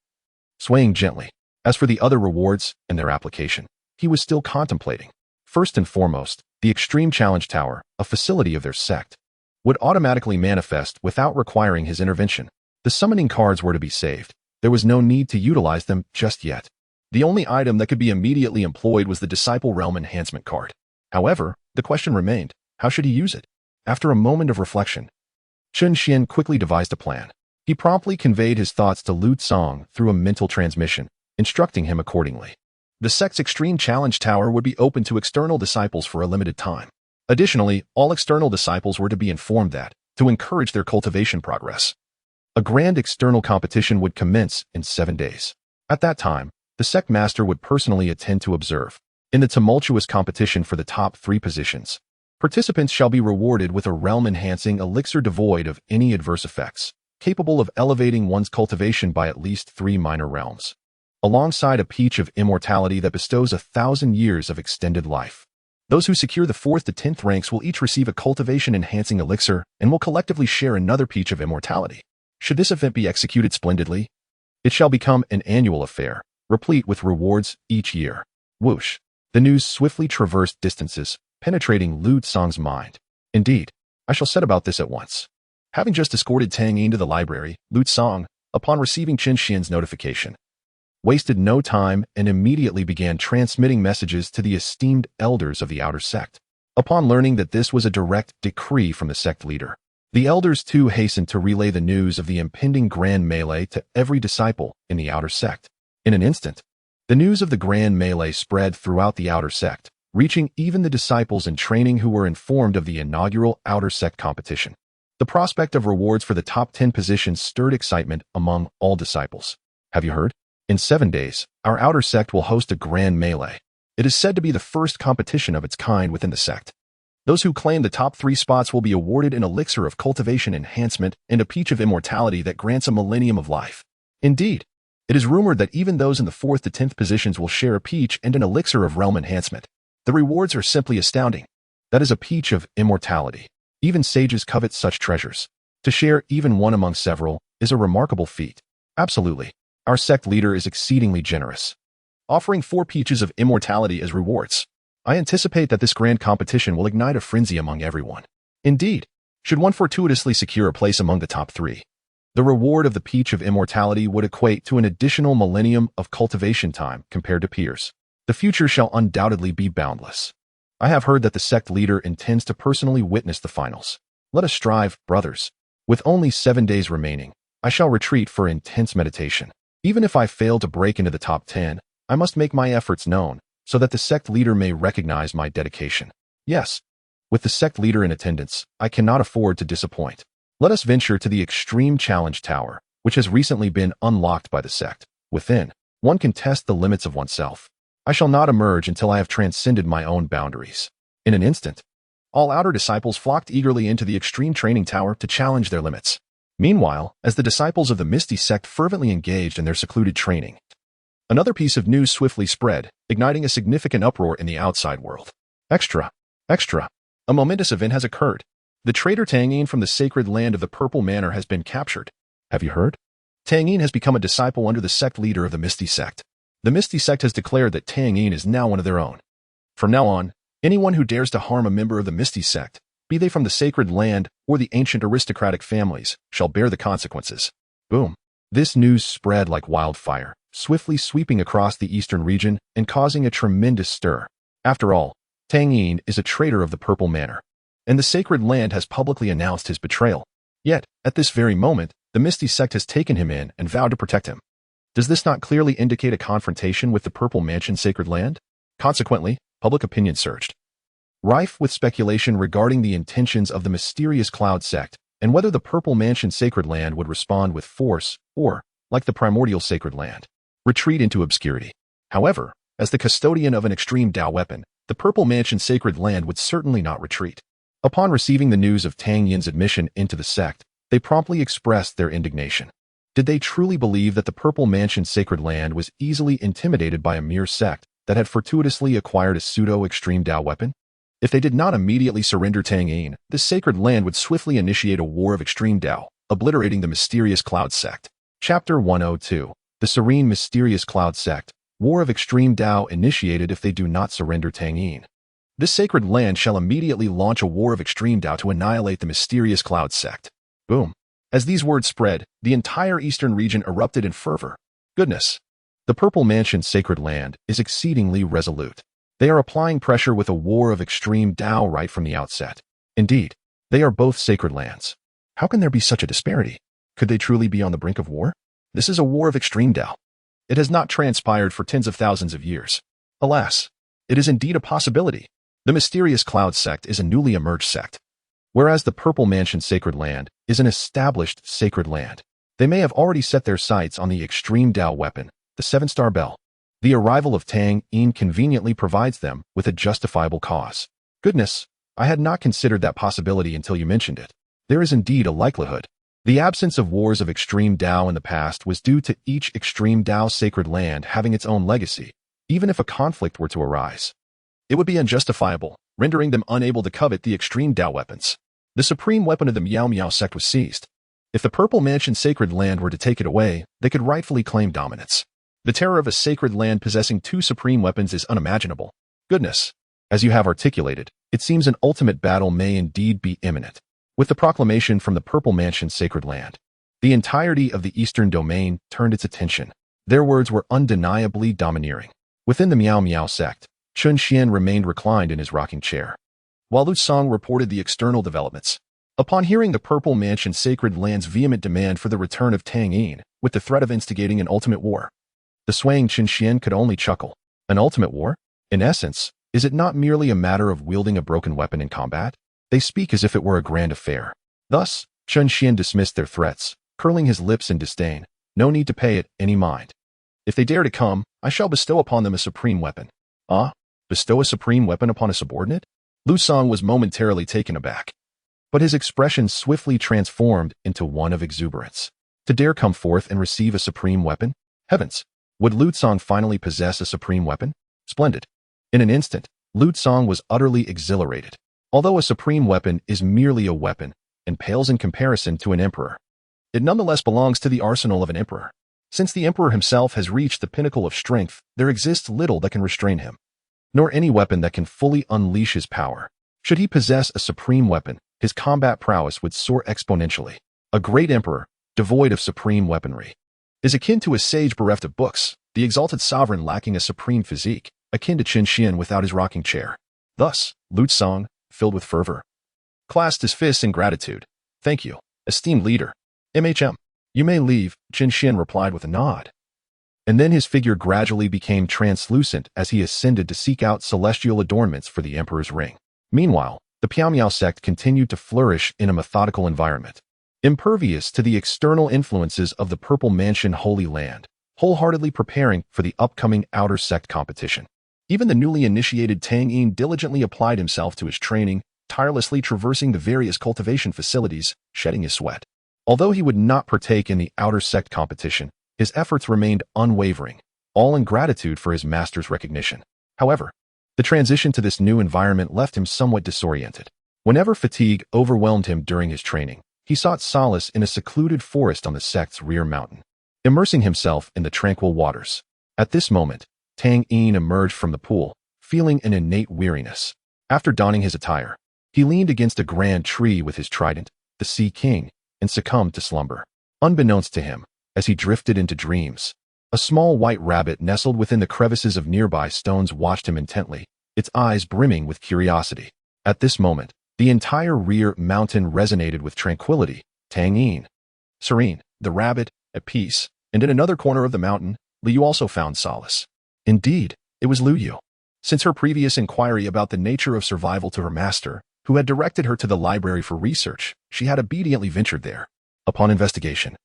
swaying gently. As for the other rewards and their application, he was still contemplating. First and foremost, the Extreme Challenge Tower, a facility of their sect, would automatically manifest without requiring his intervention. The summoning cards were to be saved. There was no need to utilize them just yet. The only item that could be immediately employed was the Disciple Realm Enhancement card. However, the question remained, how should he use it? After a moment of reflection, Chen Xuan quickly devised a plan. He promptly conveyed his thoughts to Lu Tsang through a mental transmission, instructing him accordingly. The sect's Extreme Challenge Tower would be open to external disciples for a limited time. Additionally, all external disciples were to be informed that, to encourage their cultivation progress, a grand external competition would commence in 7 days. At that time, the sect master would personally attend to observe. In the tumultuous competition for the top 3 positions, participants shall be rewarded with a realm-enhancing elixir devoid of any adverse effects, capable of elevating one's cultivation by at least 3 minor realms, alongside a peach of immortality that bestows 1,000 years of extended life. Those who secure the 4th to 10th ranks will each receive a cultivation-enhancing elixir and will collectively share another peach of immortality. Should this event be executed splendidly, it shall become an annual affair, replete with rewards each year. Whoosh! The news swiftly traversed distances, penetrating Lu Tsang's mind. Indeed, I shall set about this at once. Having just escorted Tang Yin to the library, Lu Tsang, upon receiving Chen Xuan's notification, wasted no time and immediately began transmitting messages to the esteemed elders of the outer sect. Upon learning that this was a direct decree from the sect leader, the elders too hastened to relay the news of the impending grand melee to every disciple in the outer sect. In an instant, the news of the grand melee spread throughout the outer sect, reaching even the disciples in training who were informed of the inaugural outer sect competition. The prospect of rewards for the top 10 positions stirred excitement among all disciples. Have you heard? In 7 days, our outer sect will host a grand melee. It is said to be the first competition of its kind within the sect. Those who claim the top 3 spots will be awarded an elixir of cultivation enhancement and a peach of immortality that grants a millennium of life. Indeed, it is rumored that even those in the 4th to 10th positions will share a peach and an elixir of realm enhancement. The rewards are simply astounding. That is a peach of immortality. Even sages covet such treasures. To share even one among several is a remarkable feat. Absolutely. Our sect leader is exceedingly generous, offering 4 peaches of immortality as rewards. I anticipate that this grand competition will ignite a frenzy among everyone. Indeed, should one fortuitously secure a place among the top 3, the reward of the peach of immortality would equate to an additional millennium of cultivation time compared to peers. The future shall undoubtedly be boundless. I have heard that the sect leader intends to personally witness the finals. Let us strive, brothers. With only 7 days remaining, I shall retreat for intense meditation. Even if I fail to break into the top 10, I must make my efforts known, so that the sect leader may recognize my dedication. Yes, with the sect leader in attendance, I cannot afford to disappoint. Let us venture to the Extreme Challenge Tower, which has recently been unlocked by the sect. Within, one can test the limits of oneself. I shall not emerge until I have transcended my own boundaries. In an instant, all outer disciples flocked eagerly into the Extreme Training Tower to challenge their limits. Meanwhile, as the disciples of the Misty Sect fervently engaged in their secluded training, another piece of news swiftly spread, igniting a significant uproar in the outside world. Extra! Extra! A momentous event has occurred. The traitor Tang Yin from the sacred land of the Purple Manor has been captured. Have you heard? Tang Yin has become a disciple under the sect leader of the Misty Sect. The Misty Sect has declared that Tang Yin is now one of their own. From now on, anyone who dares to harm a member of the Misty Sect, be they from the sacred land or the ancient aristocratic families, shall bear the consequences. Boom. This news spread like wildfire, swiftly sweeping across the eastern region and causing a tremendous stir. After all, Tang Yin is a traitor of the Purple Manor, and the sacred land has publicly announced his betrayal. Yet, at this very moment, the Misty Sect has taken him in and vowed to protect him. Does this not clearly indicate a confrontation with the Purple Mansion sacred land? Consequently, public opinion surged, rife with speculation regarding the intentions of the mysterious Cloud Sect and whether the Purple Mansion sacred land would respond with force or, like the primordial sacred land, retreat into obscurity. However, as the custodian of an extreme Dao weapon, the Purple Mansion sacred land would certainly not retreat. Upon receiving the news of Tang Yin's admission into the sect, they promptly expressed their indignation. Did they truly believe that the Purple Mansion sacred land was easily intimidated by a mere sect that had fortuitously acquired a pseudo-extreme Dao weapon? If they did not immediately surrender Tang Yin, this sacred land would swiftly initiate a war of extreme Dao, obliterating the mysterious Cloud Sect. Chapter 102. The Serene Mysterious Cloud Sect. War of extreme Dao initiated if they do not surrender Tang Yin. This sacred land shall immediately launch a war of extreme Dao to annihilate the mysterious Cloud Sect. Boom. As these words spread, the entire eastern region erupted in fervor. Goodness. The Purple Mansion sacred land is exceedingly resolute. They are applying pressure with a war of extreme Dao right from the outset. Indeed, they are both sacred lands. How can there be such a disparity? Could they truly be on the brink of war? This is a war of extreme Dao. It has not transpired for tens of thousands of years. Alas, it is indeed a possibility. The mysterious Cloud Sect is a newly emerged sect, whereas the Purple Mansion sacred land is an established sacred land. They may have already set their sights on the extreme Dao weapon, the seven-star bell. The arrival of Tang Yin conveniently provides them with a justifiable cause. Goodness, I had not considered that possibility until you mentioned it. There is indeed a likelihood. The absence of wars of extreme Dao in the past was due to each extreme Dao sacred land having its own legacy. Even if a conflict were to arise, it would be unjustifiable, rendering them unable to covet the extreme Dao weapons. The supreme weapon of the Miao Miao sect was seized. If the Purple Mansion sacred land were to take it away, they could rightfully claim dominance. The terror of a sacred land possessing two supreme weapons is unimaginable. Goodness. As you have articulated, it seems an ultimate battle may indeed be imminent. With the proclamation from the Purple Mansion sacred land, the entirety of the eastern domain turned its attention. Their words were undeniably domineering. Within the Miao Miao sect, Chen Xuan remained reclined in his rocking chair, while Lu Song reported the external developments. Upon hearing the Purple Mansion sacred land's vehement demand for the return of Tang Yin, with the threat of instigating an ultimate war, the swaying Chen Xuan could only chuckle. An ultimate war? In essence, is it not merely a matter of wielding a broken weapon in combat? They speak as if it were a grand affair. Thus, Chen Xuan dismissed their threats, curling his lips in disdain. No need to pay it any mind. If they dare to come, I shall bestow upon them a supreme weapon. Ah? Bestow a supreme weapon upon a subordinate? Lu Song was momentarily taken aback, but his expression swiftly transformed into one of exuberance. To dare come forth and receive a supreme weapon? Heavens! Would Lu Song finally possess a supreme weapon? Splendid. In an instant, Lu Song was utterly exhilarated. Although a supreme weapon is merely a weapon and pales in comparison to an emperor, it nonetheless belongs to the arsenal of an emperor. Since the emperor himself has reached the pinnacle of strength, there exists little that can restrain him, nor any weapon that can fully unleash his power. Should he possess a supreme weapon, his combat prowess would soar exponentially. A great emperor, devoid of supreme weaponry, is akin to a sage bereft of books, the exalted sovereign lacking a supreme physique, akin to Chen Xuan without his rocking chair. Thus, Lu Song, filled with fervor, clasped his fists in gratitude. Thank you, esteemed leader. MHM. You may leave, Chen Xuan replied with a nod. And then his figure gradually became translucent as he ascended to seek out celestial adornments for the emperor's ring. Meanwhile, the Miao Miao sect continued to flourish in a methodical environment, impervious to the external influences of the Purple Mansion Holy Land, wholeheartedly preparing for the upcoming outer sect competition. Even the newly initiated Tang Yin diligently applied himself to his training, tirelessly traversing the various cultivation facilities, shedding his sweat. Although he would not partake in the outer sect competition, his efforts remained unwavering, all in gratitude for his master's recognition. However, the transition to this new environment left him somewhat disoriented. Whenever fatigue overwhelmed him during his training, he sought solace in a secluded forest on the sect's rear mountain, immersing himself in the tranquil waters. At this moment, Tang Yin emerged from the pool, feeling an innate weariness. After donning his attire, he leaned against a grand tree with his trident, the Sea King, and succumbed to slumber. Unbeknownst to him, as he drifted into dreams, a small white rabbit nestled within the crevices of nearby stones watched him intently, its eyes brimming with curiosity. At this moment, the entire rear mountain resonated with tranquility. Tang Yin, serene, the rabbit, at peace, and in another corner of the mountain, Liu also found solace. Indeed, it was Liu. Since her previous inquiry about the nature of survival to her master, who had directed her to the library for research, she had obediently ventured there. Upon investigation,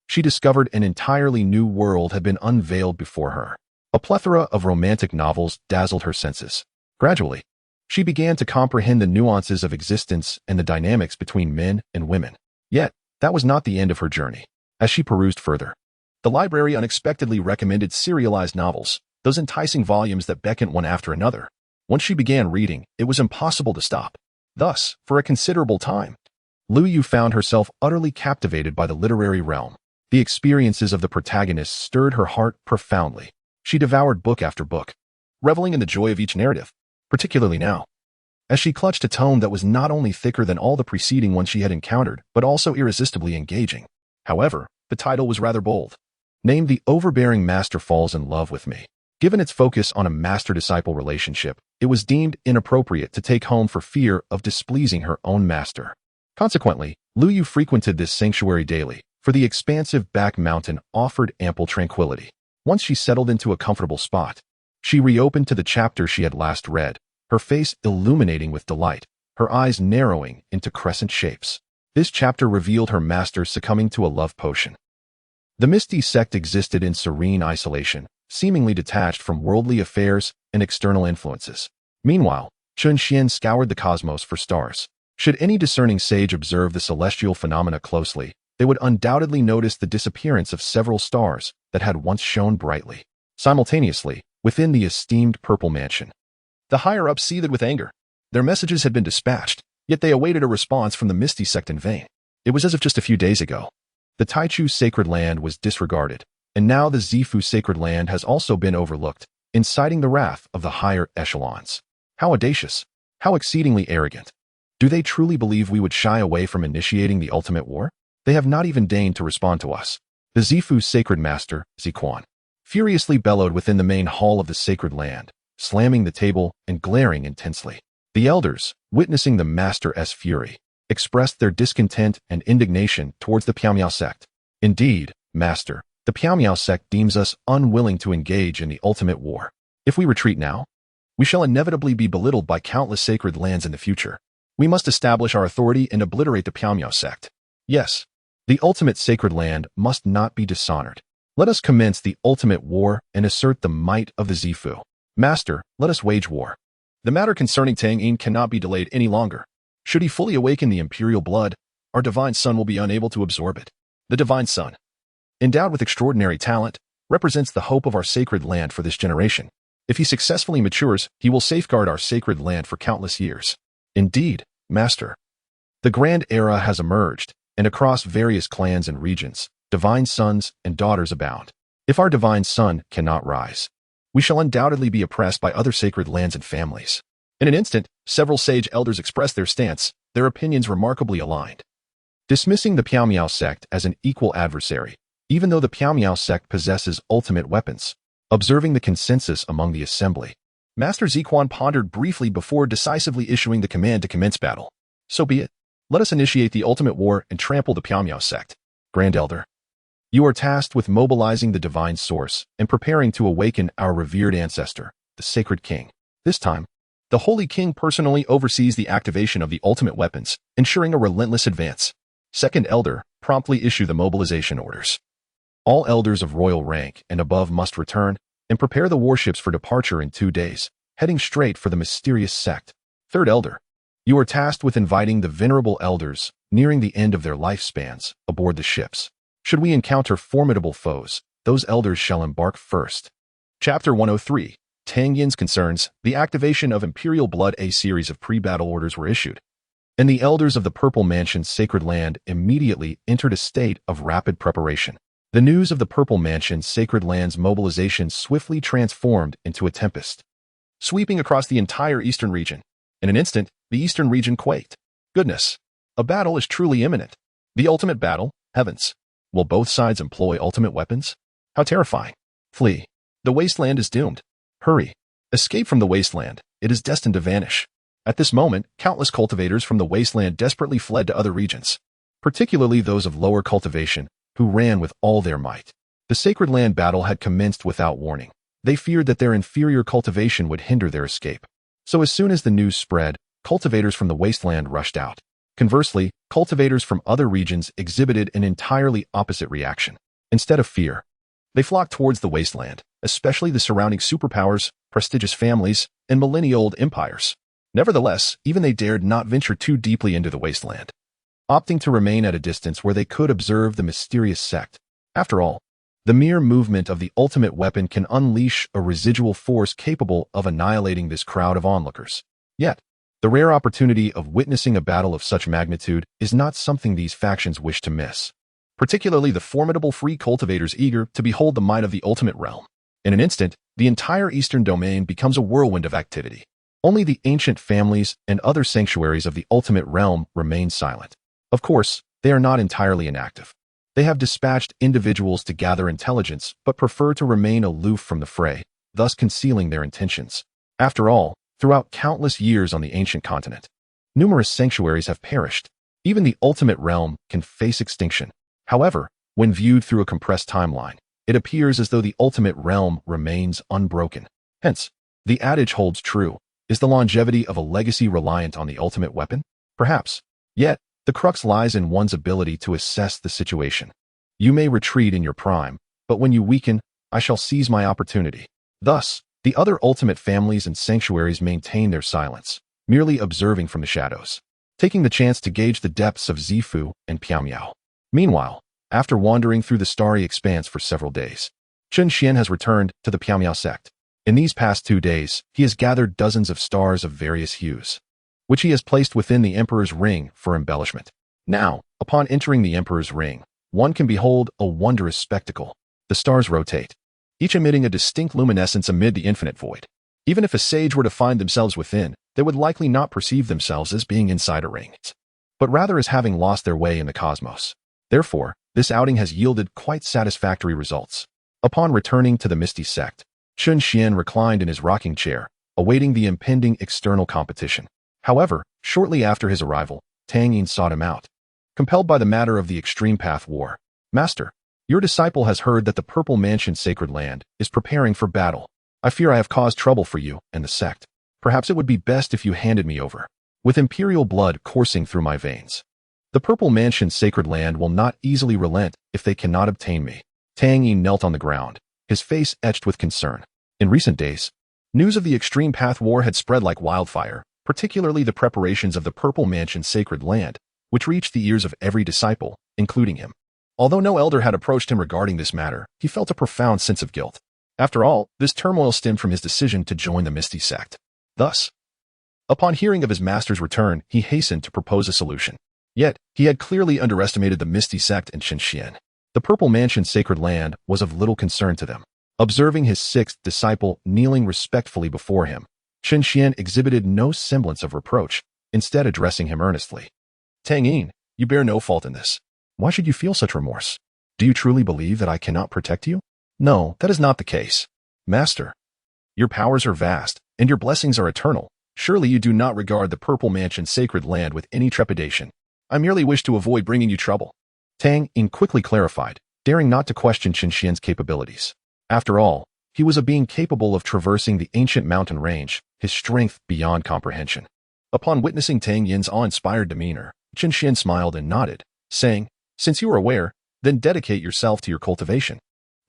she discovered an entirely new world had been unveiled before her. A plethora of romantic novels dazzled her senses. Gradually, she began to comprehend the nuances of existence and the dynamics between men and women. Yet, that was not the end of her journey. As she perused further, the library unexpectedly recommended serialized novels, those enticing volumes that beckoned one after another. Once she began reading, it was impossible to stop. Thus, for a considerable time, Liu found herself utterly captivated by the literary realm. The experiences of the protagonists stirred her heart profoundly. She devoured book after book, reveling in the joy of each narrative, particularly now, as she clutched a tome that was not only thicker than all the preceding ones she had encountered, but also irresistibly engaging. However, the title was rather bold. Named The Overbearing Master Falls in Love with Me. Given its focus on a master-disciple relationship, it was deemed inappropriate to take home for fear of displeasing her own master. Consequently, Liu frequented this sanctuary daily, for the expansive back mountain offered ample tranquility. Once she settled into a comfortable spot, she reopened to the chapter she had last read, her face illuminating with delight, her eyes narrowing into crescent shapes. This chapter revealed her master succumbing to a love potion. The Misty Sect existed in serene isolation, seemingly detached from worldly affairs and external influences. Meanwhile, Chen Xuan scoured the cosmos for stars. Should any discerning sage observe the celestial phenomena closely, they would undoubtedly notice the disappearance of several stars that had once shone brightly. Simultaneously, within the esteemed Purple Mansion, the higher-ups seethed with anger. Their messages had been dispatched, yet they awaited a response from the Misty Sect in vain. It was as if just a few days ago, the Taichu sacred land was disregarded, and now the Zifu sacred land has also been overlooked, inciting the wrath of the higher echelons. How audacious! How exceedingly arrogant! Do they truly believe we would shy away from initiating the ultimate war? They have not even deigned to respond to us. The Zifu sacred master, Ziquan, furiously bellowed within the main hall of the sacred land, slamming the table and glaring intensely. The elders, witnessing the master's fury, expressed their discontent and indignation towards the Piao sect. Indeed, master, the Piao sect deems us unwilling to engage in the ultimate war. If we retreat now, we shall inevitably be belittled by countless sacred lands in the future. We must establish our authority and obliterate the Piao sect. Yes, the ultimate sacred land must not be dishonored. Let us commence the ultimate war and assert the might of the Zifu. Master, let us wage war. The matter concerning Tang Yin cannot be delayed any longer. Should he fully awaken the imperial blood, our divine son will be unable to absorb it. The divine son, endowed with extraordinary talent, represents the hope of our sacred land for this generation. If he successfully matures, he will safeguard our sacred land for countless years. Indeed, master. The grand era has emerged, and across various clans and regions, divine sons and daughters abound. If our divine son cannot rise, we shall undoubtedly be oppressed by other sacred lands and families. In an instant, several sage elders expressed their stance, their opinions remarkably aligned. Dismissing the Piao sect as an equal adversary, even though the Piao sect possesses ultimate weapons. Observing the consensus among the assembly, Master Ziquan pondered briefly before decisively issuing the command to commence battle. So be it. Let us initiate the ultimate war and trample the Piao sect. Grand Elder, you are tasked with mobilizing the divine source and preparing to awaken our revered ancestor, the Sacred King. This time, the Holy King personally oversees the activation of the ultimate weapons, ensuring a relentless advance. Second Elder, promptly issue the mobilization orders. All elders of royal rank and above must return and prepare the warships for departure in 2 days, heading straight for the mysterious sect. Third Elder, you are tasked with inviting the venerable elders, nearing the end of their lifespans, aboard the ships. Should we encounter formidable foes, those elders shall embark first. Chapter 103. Tang Yin's concerns, the activation of Imperial Blood. A series of pre-battle orders were issued, and the elders of the Purple Mansion's sacred land immediately entered a state of rapid preparation. The news of the Purple Mansion's sacred land's mobilization swiftly transformed into a tempest, sweeping across the entire eastern region. In an instant, the eastern region quaked. Goodness, a battle is truly imminent. The ultimate battle, heavens. Will both sides employ ultimate weapons? How terrifying. Flee. The wasteland is doomed. Hurry. Escape from the wasteland. It is destined to vanish. At this moment, countless cultivators from the wasteland desperately fled to other regions. particularly those of lower cultivation, who ran with all their might. The sacred land battle had commenced without warning. They feared that their inferior cultivation would hinder their escape. So as soon as the news spread, cultivators from the wasteland rushed out. Conversely, cultivators from other regions exhibited an entirely opposite reaction. Instead of fear, they flocked towards the wasteland, especially the surrounding superpowers, prestigious families, and millennia-old empires. Nevertheless, even they dared not venture too deeply into the wasteland, opting to remain at a distance where they could observe the mysterious sect. After all, the mere movement of the ultimate weapon can unleash a residual force capable of annihilating this crowd of onlookers. Yet, the rare opportunity of witnessing a battle of such magnitude is not something these factions wish to miss, particularly the formidable free cultivators eager to behold the might of the ultimate realm. In an instant, the entire eastern domain becomes a whirlwind of activity. Only the ancient families and other sanctuaries of the ultimate realm remain silent. Of course, they are not entirely inactive. They have dispatched individuals to gather intelligence but prefer to remain aloof from the fray, thus concealing their intentions. After all, throughout countless years on the ancient continent, numerous sanctuaries have perished. Even the ultimate realm can face extinction. However, when viewed through a compressed timeline, it appears as though the ultimate realm remains unbroken. Hence, the adage holds true. Is the longevity of a legacy reliant on the ultimate weapon? Perhaps. Yet, the crux lies in one's ability to assess the situation. You may retreat in your prime, but when you weaken, I shall seize my opportunity. Thus, the other ultimate families and sanctuaries maintain their silence, merely observing from the shadows, taking the chance to gauge the depths of Zifu and Piaomiao. Meanwhile, after wandering through the starry expanse for several days, Chen Xuan has returned to the Piaomiao sect. In these past 2 days, he has gathered dozens of stars of various hues, which he has placed within the Emperor's ring for embellishment. Now, upon entering the Emperor's ring, one can behold a wondrous spectacle. The stars rotate, each emitting a distinct luminescence amid the infinite void. Even if a sage were to find themselves within, they would likely not perceive themselves as being inside a ring, but rather as having lost their way in the cosmos. Therefore, this outing has yielded quite satisfactory results. Upon returning to the Misty Sect, Chen Xuan reclined in his rocking chair, awaiting the impending external competition. However, shortly after his arrival, Tang Yin sought him out. Compelled by the matter of the extreme path war, Master, your disciple has heard that the Purple Mansion Sacred Land is preparing for battle. I fear I have caused trouble for you and the sect. Perhaps it would be best if you handed me over, with imperial blood coursing through my veins. The Purple Mansion Sacred Land will not easily relent if they cannot obtain me. Tang Yin knelt on the ground, his face etched with concern. In recent days, news of the extreme path war had spread like wildfire, particularly the preparations of the Purple Mansion Sacred Land, which reached the ears of every disciple, including him. Although no elder had approached him regarding this matter, he felt a profound sense of guilt. After all, this turmoil stemmed from his decision to join the Misty Sect. Thus, upon hearing of his master's return, he hastened to propose a solution. Yet, he had clearly underestimated the Misty Sect and Chen Xuan. The Purple Mansion Sacred Land was of little concern to them. Observing his 6th disciple kneeling respectfully before him, Chen Xuan exhibited no semblance of reproach, instead addressing him earnestly. Tang Yin, you bear no fault in this. Why should you feel such remorse? Do you truly believe that I cannot protect you? No, that is not the case. Master, your powers are vast, and your blessings are eternal. Surely you do not regard the Purple Mansion Sacred Land with any trepidation. I merely wish to avoid bringing you trouble. Tang Yin quickly clarified, daring not to question Chen Xuan's capabilities. After all, he was a being capable of traversing the ancient mountain range, his strength beyond comprehension. Upon witnessing Tang Yin's awe-inspired demeanor, Chen Xuan smiled and nodded, saying, Since you are aware, then dedicate yourself to your cultivation.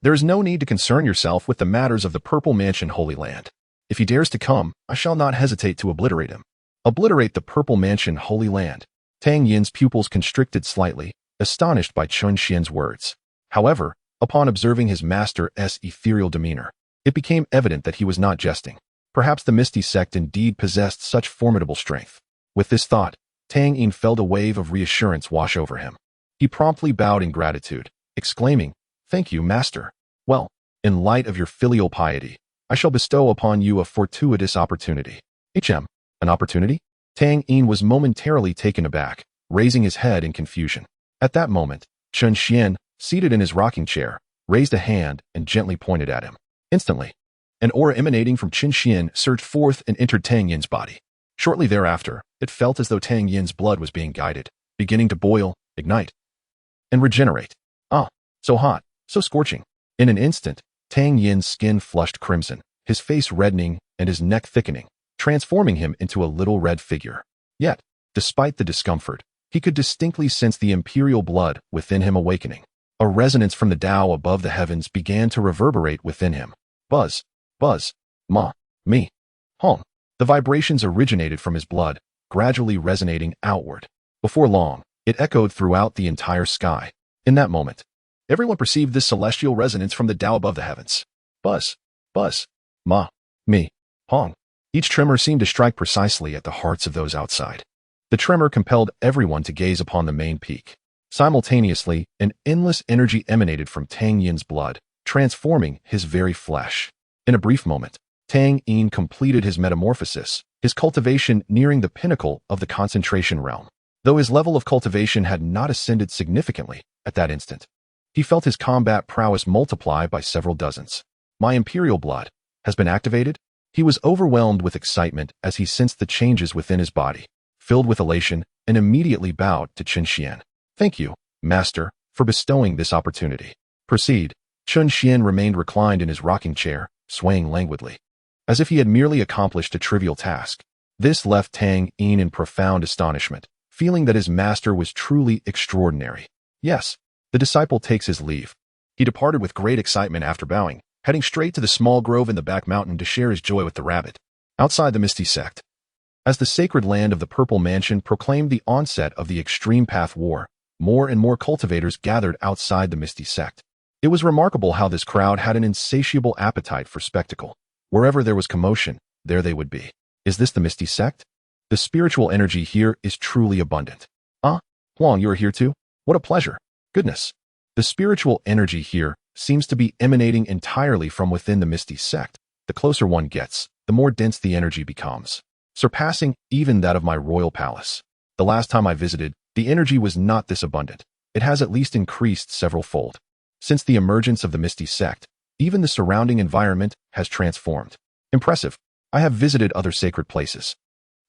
There is no need to concern yourself with the matters of the Purple Mansion Holy Land. If he dares to come, I shall not hesitate to obliterate him. Obliterate the Purple Mansion Holy Land. Tang Yin's pupils constricted slightly, astonished by Chen Xuan's words. However, upon observing his master's ethereal demeanor, it became evident that he was not jesting. Perhaps the Misty Sect indeed possessed such formidable strength. With this thought, Tang Yin felt a wave of reassurance wash over him. He promptly bowed in gratitude, exclaiming, Thank you, Master. Well, in light of your filial piety, I shall bestow upon you a fortuitous opportunity. An opportunity? Tang Yin was momentarily taken aback, raising his head in confusion. At that moment, Chen Xuan, seated in his rocking chair, raised a hand and gently pointed at him. Instantly, an aura emanating from Chen Xuan surged forth and entered Tang Yin's body. Shortly thereafter, it felt as though Tang Yin's blood was being guided, beginning to boil, ignite, and regenerate. Ah, so hot, so scorching. In an instant, Tang Yin's skin flushed crimson, his face reddening and his neck thickening, transforming him into a little red figure. Yet, despite the discomfort, he could distinctly sense the imperial blood within him awakening. A resonance from the Tao above the heavens began to reverberate within him. Buzz, buzz, ma, me, hong. The vibrations originated from his blood, gradually resonating outward. Before long, it echoed throughout the entire sky. In that moment, everyone perceived this celestial resonance from the Tao above the heavens. Buzz, buzz, ma, me, hong. Each tremor seemed to strike precisely at the hearts of those outside. The tremor compelled everyone to gaze upon the main peak. Simultaneously, an endless energy emanated from Tang Yin's blood, transforming his very flesh. In a brief moment, Tang Yin completed his metamorphosis, his cultivation nearing the pinnacle of the concentration realm. Though his level of cultivation had not ascended significantly at that instant, he felt his combat prowess multiply by several dozens. My imperial blood has been activated? He was overwhelmed with excitement as he sensed the changes within his body, filled with elation, and immediately bowed to Chen Xuan. Thank you, Master, for bestowing this opportunity. Proceed. Chen Xuan remained reclined in his rocking chair, swaying languidly, as if he had merely accomplished a trivial task. This left Tang Yin in profound astonishment, feeling that his master was truly extraordinary. Yes, the disciple takes his leave. He departed with great excitement after bowing, heading straight to the small grove in the back mountain to share his joy with the rabbit. Outside the Misty Sect, as the sacred land of the Purple Mansion proclaimed the onset of the Extreme Path War, more and more cultivators gathered outside the Misty Sect. It was remarkable how this crowd had an insatiable appetite for spectacle. Wherever there was commotion, there they would be. Is this the Misty Sect? The spiritual energy here is truly abundant. Ah, Huang, you are here too? What a pleasure. Goodness. The spiritual energy here seems to be emanating entirely from within the Misty Sect. The closer one gets, the more dense the energy becomes, surpassing even that of my royal palace. The last time I visited, the energy was not this abundant. It has at least increased several-fold. Since the emergence of the Misty Sect, even the surrounding environment has transformed. Impressive. I have visited other sacred places,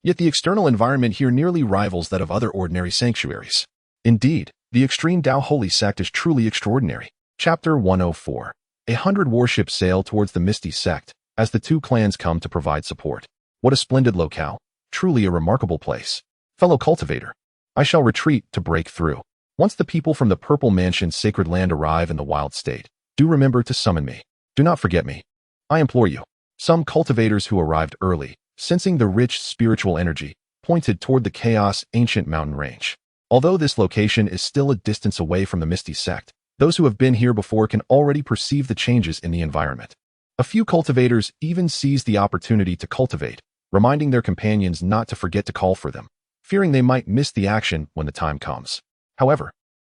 yet the external environment here nearly rivals that of other ordinary sanctuaries. Indeed, the Extreme Tao Holy Sect is truly extraordinary. Chapter 104. 100 warships sail towards the Misty Sect as the two clans come to provide support. What a splendid locale. Truly a remarkable place. Fellow cultivator, I shall retreat to break through. Once the people from the Purple Mansion's sacred land arrive in the wild state, do remember to summon me. Do not forget me. I implore you. Some cultivators who arrived early, sensing the rich spiritual energy, pointed toward the Chaos Ancient Mountain Range. Although this location is still a distance away from the Misty Sect, those who have been here before can already perceive the changes in the environment. A few cultivators even seized the opportunity to cultivate, reminding their companions not to forget to call for them, fearing they might miss the action when the time comes. However,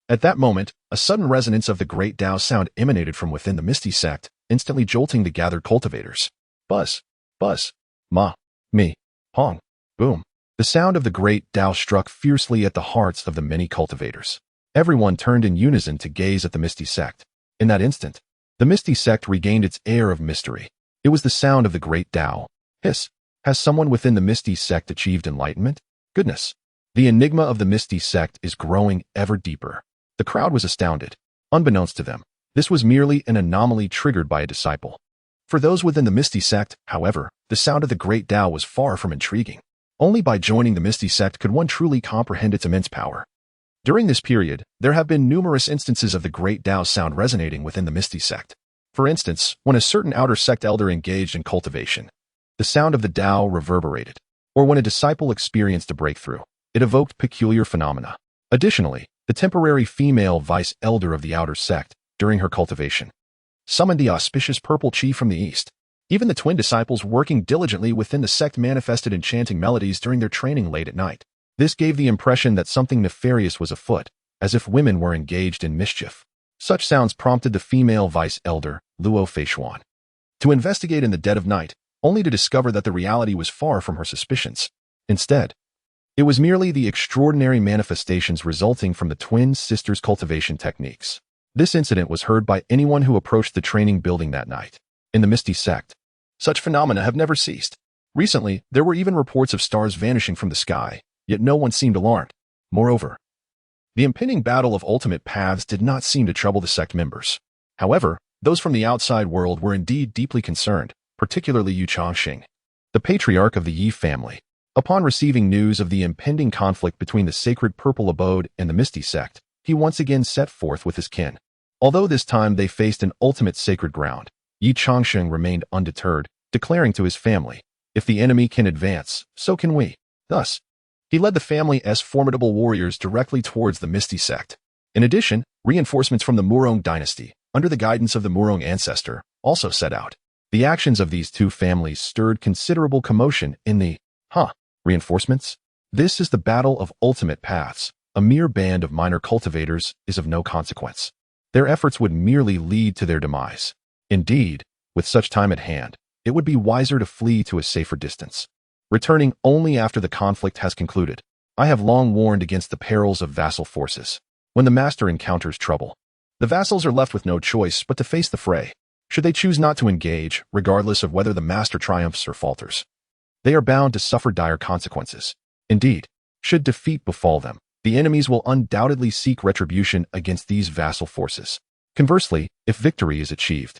at that moment, a sudden resonance of the great Tao sound emanated from within the Misty Sect, instantly jolting the gathered cultivators. Buzz, buzz, ma, me, hong, boom. The sound of the great Tao struck fiercely at the hearts of the many cultivators. Everyone turned in unison to gaze at the Misty Sect. In that instant, the Misty Sect regained its air of mystery. It was the sound of the great Tao. Hiss. Has someone within the Misty Sect achieved enlightenment? Goodness. The enigma of the Misty Sect is growing ever deeper. The crowd was astounded. Unbeknownst to them, this was merely an anomaly triggered by a disciple. For those within the Misty Sect, however, the sound of the great Tao was far from intriguing. Only by joining the Misty Sect could one truly comprehend its immense power. During this period, there have been numerous instances of the great Tao sound resonating within the Misty Sect. For instance, when a certain outer sect elder engaged in cultivation, the sound of the Tao reverberated, or when a disciple experienced a breakthrough, it evoked peculiar phenomena. Additionally, the temporary female vice elder of the outer sect, during her cultivation, summoned the auspicious purple chi from the east. Even the twin disciples working diligently within the sect manifested enchanting melodies during their training late at night. This gave the impression that something nefarious was afoot, as if women were engaged in mischief. Such sounds prompted the female vice elder, Luo Feishuan, to investigate in the dead of night, only to discover that the reality was far from her suspicions. Instead, it was merely the extraordinary manifestations resulting from the twin sisters' cultivation techniques. This incident was heard by anyone who approached the training building that night. In the Misty Sect, such phenomena have never ceased. Recently, there were even reports of stars vanishing from the sky, yet no one seemed alarmed. Moreover, The impending battle of ultimate paths did not seem to trouble the sect members. However, those from the outside world were indeed deeply concerned, particularly Yu Chongqing, the patriarch of the Yi family. Upon receiving news of the impending conflict between the sacred Purple Abode and the Misty Sect, he once again set forth with his kin. Although this time they faced an ultimate sacred ground, Yi Chongqing remained undeterred, declaring to his family, "If the enemy can advance, so can we." Thus, he led the family's formidable warriors directly towards the Misty Sect. In addition, reinforcements from the Murong dynasty, under the guidance of the Murong ancestor, also set out. The actions of these two families stirred considerable commotion in the reinforcements? This is the battle of ultimate paths. A mere band of minor cultivators is of no consequence. Their efforts would merely lead to their demise. Indeed, with such time at hand, it would be wiser to flee to a safer distance, returning only after the conflict has concluded. I have long warned against the perils of vassal forces. When the master encounters trouble, the vassals are left with no choice but to face the fray. Should they choose not to engage, regardless of whether the master triumphs or falters, they are bound to suffer dire consequences. Indeed, should defeat befall them, the enemies will undoubtedly seek retribution against these vassal forces. Conversely, if victory is achieved,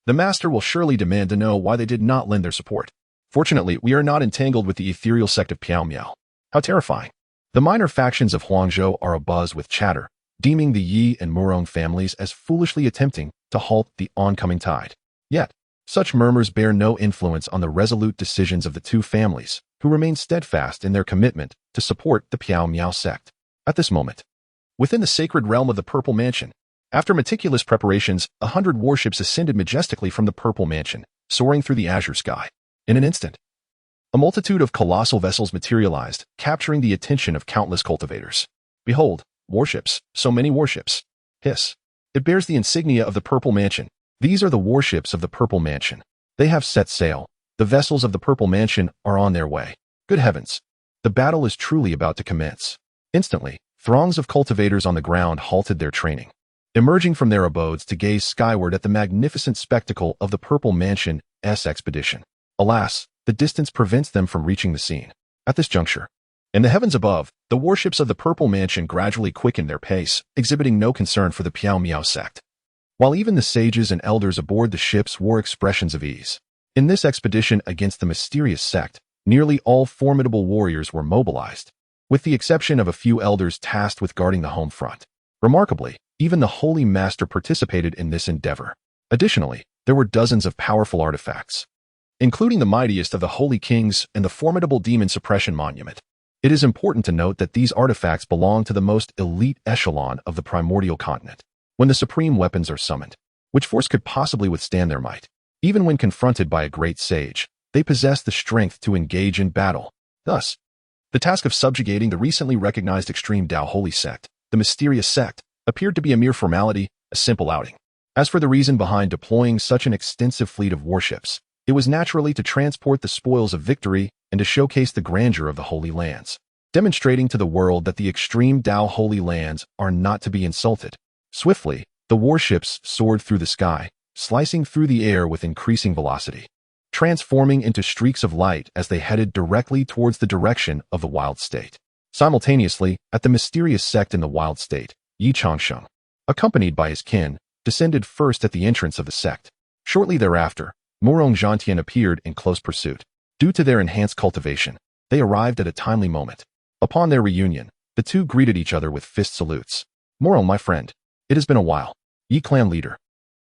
the master will surely demand to know why they did not lend their support. Fortunately, we are not entangled with the ethereal sect of Piao Miao. How terrifying. The minor factions of Huangzhou are abuzz with chatter, deeming the Yi and Murong families as foolishly attempting to halt the oncoming tide. Yet, such murmurs bear no influence on the resolute decisions of the two families, who remain steadfast in their commitment to support the Piao Miao sect. At this moment, within the sacred realm of the Purple Mansion, after meticulous preparations, 100 warships ascended majestically from the Purple Mansion, soaring through the azure sky. In an instant, a multitude of colossal vessels materialized, capturing the attention of countless cultivators. Behold, warships, so many warships. Hiss. It bears the insignia of the Purple Mansion. These are the warships of the Purple Mansion. They have set sail. The vessels of the Purple Mansion are on their way. Good heavens! The battle is truly about to commence. Instantly, throngs of cultivators on the ground halted their training, emerging from their abodes to gaze skyward at the magnificent spectacle of the Purple Mansion's expedition. Alas, the distance prevents them from reaching the scene. At this juncture, in the heavens above, the warships of the Purple Mansion gradually quickened their pace, exhibiting no concern for the Piao Miao sect, while even the sages and elders aboard the ships wore expressions of ease. In this expedition against the mysterious sect, nearly all formidable warriors were mobilized, with the exception of a few elders tasked with guarding the home front. Remarkably, even the Holy Master participated in this endeavor. Additionally, there were dozens of powerful artifacts, including the mightiest of the Holy Kings and the formidable Demon Suppression Monument. It is important to note that these artifacts belong to the most elite echelon of the primordial continent. When the supreme weapons are summoned, which force could possibly withstand their might? Even when confronted by a great sage, they possess the strength to engage in battle. Thus, the task of subjugating the recently recognized extreme Dao Holy Sect, the mysterious sect, appeared to be a mere formality, a simple outing. As for the reason behind deploying such an extensive fleet of warships, it was naturally to transport the spoils of victory and to showcase the grandeur of the Holy Lands, demonstrating to the world that the extreme Dao Holy Lands are not to be insulted. Swiftly, the warships soared through the sky, slicing through the air with increasing velocity, transforming into streaks of light as they headed directly towards the direction of the Wild State. Simultaneously, at the mysterious sect in the Wild State, Yi Chongqing, accompanied by his kin, descended first at the entrance of the sect. Shortly thereafter, Murong Zhantian appeared in close pursuit. Due to their enhanced cultivation, they arrived at a timely moment. Upon their reunion, the two greeted each other with fist salutes. "Murong, my friend. It has been a while." Yi clan leader.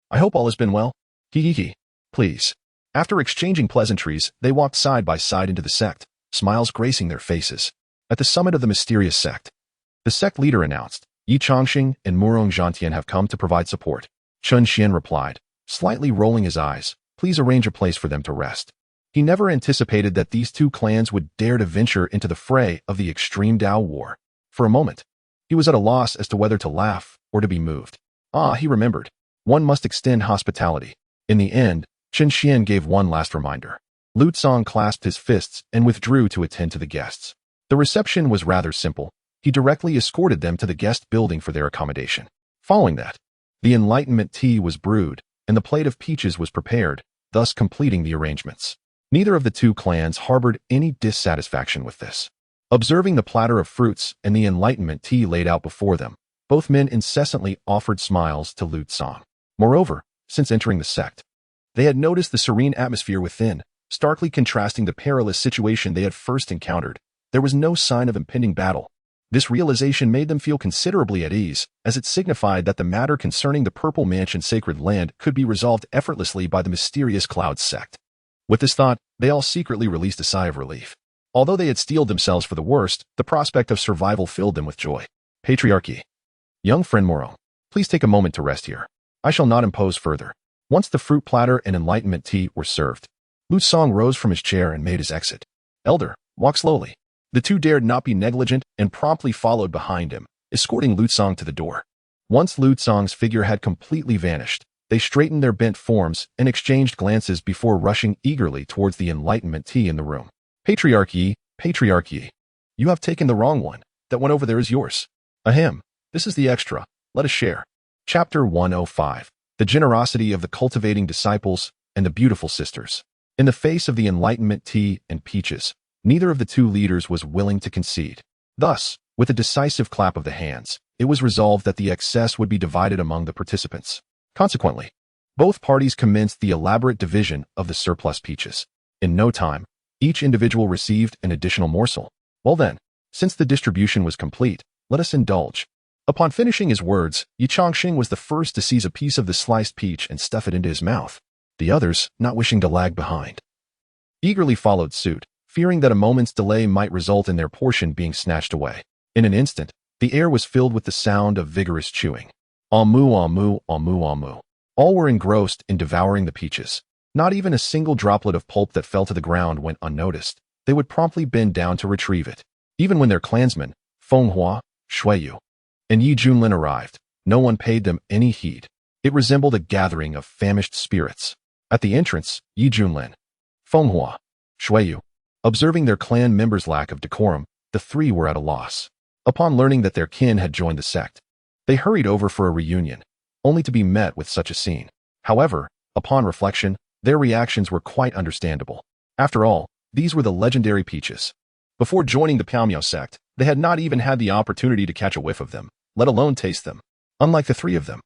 "I hope all has been well." He. Please. After exchanging pleasantries, they walked side by side into the sect, smiles gracing their faces. At the summit of the mysterious sect, the sect leader announced, "Yi Chongqing and Murong Zhantian have come to provide support." Chen Xuan replied, slightly rolling his eyes, "Please arrange a place for them to rest." He never anticipated that these two clans would dare to venture into the fray of the extreme Dao War. For a moment, he was at a loss as to whether to laugh or to be moved. He remembered. One must extend hospitality. In the end, Chen Xuan gave one last reminder. Lu Tsong clasped his fists and withdrew to attend to the guests. The reception was rather simple. He directly escorted them to the guest building for their accommodation. Following that, the enlightenment tea was brewed, and the plate of peaches was prepared, thus completing the arrangements. Neither of the two clans harbored any dissatisfaction with this. Observing the platter of fruits and the enlightenment tea laid out before them, both men incessantly offered smiles to Lu Tsang. Moreover, since entering the sect, they had noticed the serene atmosphere within, starkly contrasting the perilous situation they had first encountered. There was no sign of impending battle. This realization made them feel considerably at ease, as it signified that the matter concerning the Purple Mansion sacred land could be resolved effortlessly by the mysterious Cloud sect. With this thought, they all secretly released a sigh of relief. Although they had steeled themselves for the worst, the prospect of survival filled them with joy. Patriarchy. Young friend Morong, please take a moment to rest here. I shall not impose further. Once the fruit platter and enlightenment tea were served, Lu Tsang rose from his chair and made his exit. Elder, walk slowly. The two dared not be negligent and promptly followed behind him, escorting Lu Tsang to the door. Once Lu Tsang's figure had completely vanished, they straightened their bent forms and exchanged glances before rushing eagerly towards the enlightenment tea in the room. Patriarchy, patriarchy. You have taken the wrong one. That one over there is yours. Ahem. This is the extra. Let us share. Chapter 105. The generosity of the cultivating disciples and the beautiful sisters. In the face of the enlightenment tea and peaches, neither of the two leaders was willing to concede. Thus, with a decisive clap of the hands, it was resolved that the excess would be divided among the participants. Consequently, both parties commenced the elaborate division of the surplus peaches. In no time, each individual received an additional morsel. Well then, since the distribution was complete, let us indulge. Upon finishing his words, Yi Changxing was the first to seize a piece of the sliced peach and stuff it into his mouth. The others, not wishing to lag behind, eagerly followed suit, fearing that a moment's delay might result in their portion being snatched away. In an instant, the air was filled with the sound of vigorous chewing. Amu, amu, amu, amu. All were engrossed in devouring the peaches. Not even a single droplet of pulp that fell to the ground went unnoticed. They would promptly bend down to retrieve it. Even when their clansmen, Feng Hua, Shuiyu, and Yi Junlin arrived, no one paid them any heed. It resembled a gathering of famished spirits. At the entrance, Yi Junlin, Feng Hua, Shuiyu, observing their clan members' lack of decorum, the three were at a loss. Upon learning that their kin had joined the sect, they hurried over for a reunion, only to be met with such a scene. However, upon reflection, their reactions were quite understandable. After all, these were the legendary peaches. Before joining the Piaomiao sect, they had not even had the opportunity to catch a whiff of them, let alone taste them. Unlike the three of them,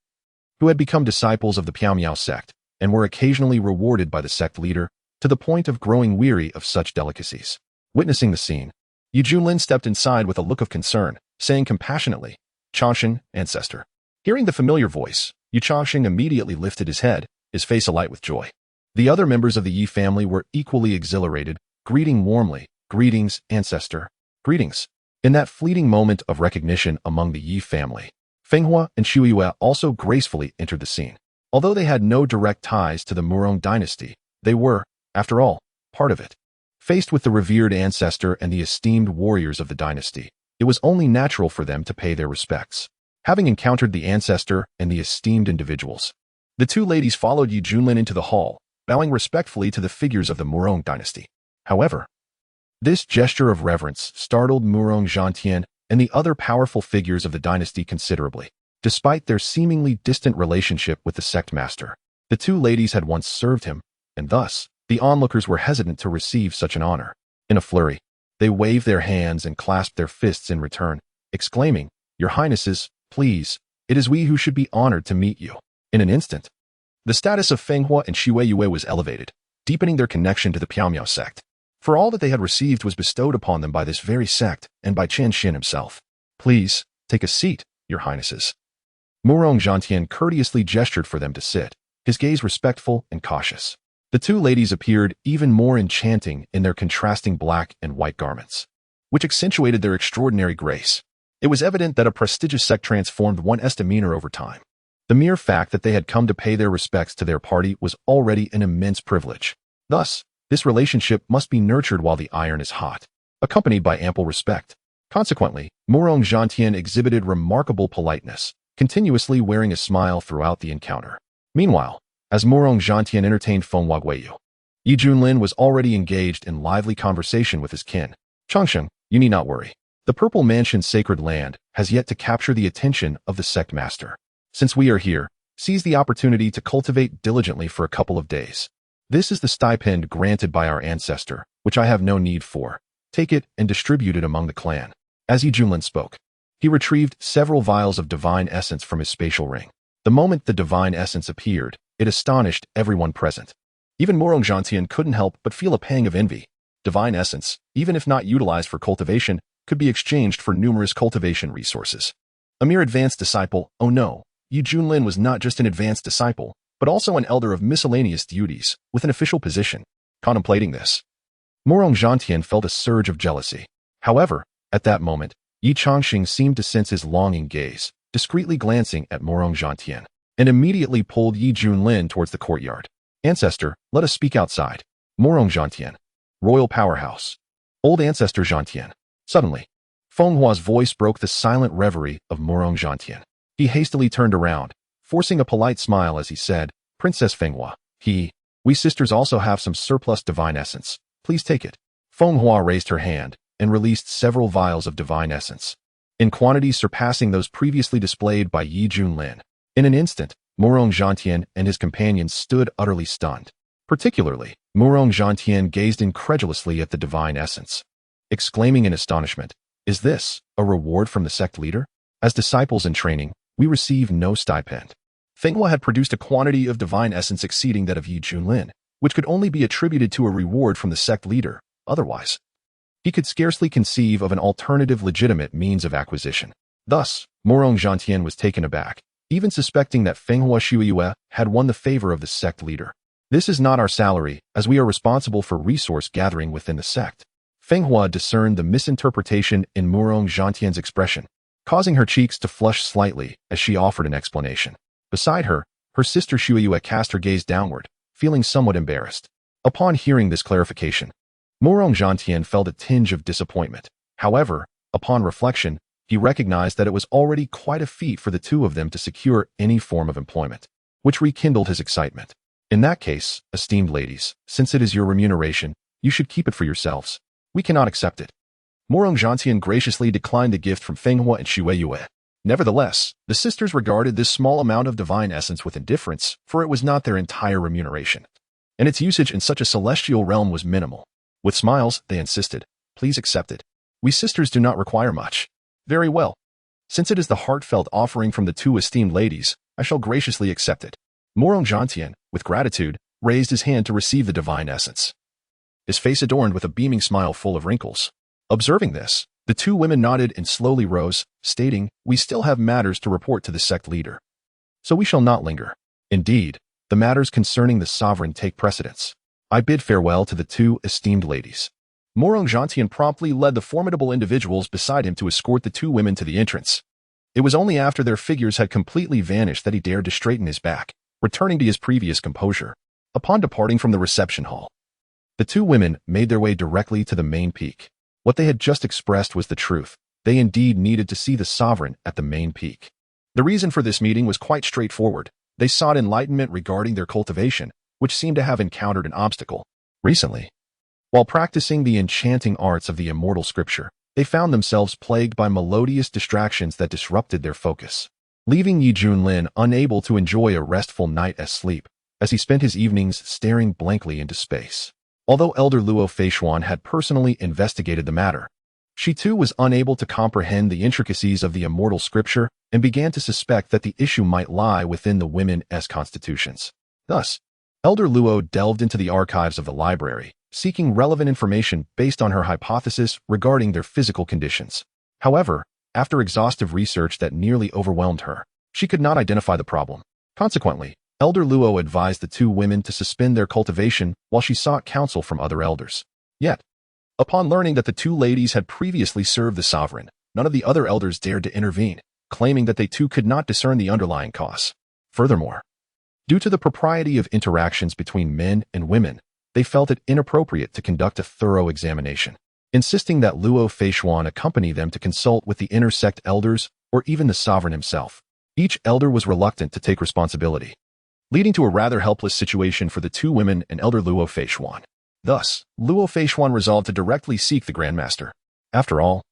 who had become disciples of the Piaomiao sect and were occasionally rewarded by the sect leader, to the point of growing weary of such delicacies. Witnessing the scene, Yi Junlin stepped inside with a look of concern, saying compassionately, Changxing, ancestor. Hearing the familiar voice, Yi Changxing immediately lifted his head, his face alight with joy. The other members of the Yi family were equally exhilarated, greeting warmly, greetings, ancestor, greetings. In that fleeting moment of recognition among the Yi family, Feng Hua and Shuiyue also gracefully entered the scene. Although they had no direct ties to the Murong dynasty, they were, after all, part of it. Faced with the revered ancestor and the esteemed warriors of the dynasty, it was only natural for them to pay their respects. Having encountered the ancestor and the esteemed individuals, the two ladies followed Yi Junlin into the hall, bowing respectfully to the figures of the Murong dynasty. However, this gesture of reverence startled Murong Zhantian and the other powerful figures of the dynasty considerably. Despite their seemingly distant relationship with the sect master, the two ladies had once served him, and thus, the onlookers were hesitant to receive such an honor. In a flurry, they waved their hands and clasped their fists in return, exclaiming, Your Highnesses, please, it is we who should be honored to meet you. In an instant, the status of Feng Hua and Shuiyue was elevated, deepening their connection to the Piaomiao sect. For all that they had received was bestowed upon them by this very sect and by Chen Xuan himself. Please, take a seat, Your Highnesses. Murong Zhantian courteously gestured for them to sit, his gaze respectful and cautious. The two ladies appeared even more enchanting in their contrasting black and white garments, which accentuated their extraordinary grace. It was evident that a prestigious sect transformed one's demeanor over time. The mere fact that they had come to pay their respects to their party was already an immense privilege. Thus, this relationship must be nurtured while the iron is hot, accompanied by ample respect. Consequently, Murong Zhantian exhibited remarkable politeness, continuously wearing a smile throughout the encounter. Meanwhile, as Murong Zhantian entertained Feng Huaguiyu, Yi Junlin was already engaged in lively conversation with his kin. Changxing, you need not worry. The Purple Mansion's sacred land has yet to capture the attention of the sect master. Since we are here, seize the opportunity to cultivate diligently for a couple of days. This is the stipend granted by our ancestor, which I have no need for. Take it and distribute it among the clan. As Yi Junlin spoke, he retrieved several vials of divine essence from his spatial ring. The moment the divine essence appeared, it astonished everyone present. Even Morong Zhantian couldn't help but feel a pang of envy. Divine essence, even if not utilized for cultivation, could be exchanged for numerous cultivation resources. A mere advanced disciple, oh no, Yi Junlin was not just an advanced disciple, but also an elder of miscellaneous duties, with an official position. Contemplating this, Morong Zhantian felt a surge of jealousy. However, at that moment, Yi Changxing seemed to sense his longing gaze, discreetly glancing at Morong Zhantian, and immediately pulled Yi Junlin towards the courtyard. Ancestor, let us speak outside. Morong Zhantian. Royal powerhouse. Old ancestor Zhantian. Suddenly, Feng Hua's voice broke the silent reverie of Morong Zhantian. He hastily turned around, forcing a polite smile as he said, Princess Feng Hua, we sisters also have some surplus divine essence. Please take it. Feng Hua raised her hand and released several vials of divine essence, in quantities surpassing those previously displayed by Yi Junlin. In an instant, Morong Zhantian and his companions stood utterly stunned. Particularly, Morong Zhantian gazed incredulously at the divine essence, exclaiming in astonishment, Is this a reward from the sect leader? As disciples in training, we receive no stipend. Feng Hua had produced a quantity of divine essence exceeding that of Yi Junlin, which could only be attributed to a reward from the sect leader. Otherwise, he could scarcely conceive of an alternative legitimate means of acquisition. Thus, Morong Zhantian was taken aback, even suspecting that Feng Hua Shuiyue had won the favor of the sect leader. This is not our salary, as we are responsible for resource gathering within the sect. Feng Hua discerned the misinterpretation in Morong Zhantian's expression, causing her cheeks to flush slightly as she offered an explanation. Beside her, her sister Shuiyue cast her gaze downward, feeling somewhat embarrassed. Upon hearing this clarification, Morong Zhantian felt a tinge of disappointment. However, upon reflection, he recognized that it was already quite a feat for the two of them to secure any form of employment, which rekindled his excitement. In that case, esteemed ladies, since it is your remuneration, you should keep it for yourselves. We cannot accept it. Morong Zhantian graciously declined the gift from Feng Hua and Shuiyue. Nevertheless, the sisters regarded this small amount of divine essence with indifference, for it was not their entire remuneration, and its usage in such a celestial realm was minimal. With smiles, they insisted, Please accept it. We sisters do not require much. Very well. Since it is the heartfelt offering from the two esteemed ladies, I shall graciously accept it. Morong Zhantian, with gratitude, raised his hand to receive the divine essence, his face adorned with a beaming smile full of wrinkles. Observing this, the two women nodded and slowly rose, stating, We still have matters to report to the sect leader, so we shall not linger. Indeed, the matters concerning the sovereign take precedence. I bid farewell to the two esteemed ladies. Morong Zhantian promptly led the formidable individuals beside him to escort the two women to the entrance. It was only after their figures had completely vanished that he dared to straighten his back, returning to his previous composure. Upon departing from the reception hall, the two women made their way directly to the main peak. What they had just expressed was the truth. They indeed needed to see the sovereign at the main peak. The reason for this meeting was quite straightforward. They sought enlightenment regarding their cultivation, which seemed to have encountered an obstacle. Recently, while practicing the enchanting arts of the immortal scripture, they found themselves plagued by melodious distractions that disrupted their focus, leaving Yi Junlin unable to enjoy a restful night's sleep, as he spent his evenings staring blankly into space. Although Elder Luo Feishuan had personally investigated the matter, she too was unable to comprehend the intricacies of the immortal scripture and began to suspect that the issue might lie within the women's constitutions. Thus, Elder Luo delved into the archives of the library, seeking relevant information based on her hypothesis regarding their physical conditions. However, after exhaustive research that nearly overwhelmed her, she could not identify the problem. Consequently, Elder Luo advised the two women to suspend their cultivation while she sought counsel from other elders. Yet, upon learning that the two ladies had previously served the sovereign, none of the other elders dared to intervene, claiming that they too could not discern the underlying cause. Furthermore, due to the propriety of interactions between men and women, they felt it inappropriate to conduct a thorough examination, insisting that Luo Feishuan accompany them to consult with the inner sect elders or even the sovereign himself. Each elder was reluctant to take responsibility, leading to a rather helpless situation for the two women and Elder Luo Feishuan. Thus, Luo Feishuan resolved to directly seek the Grandmaster. After all,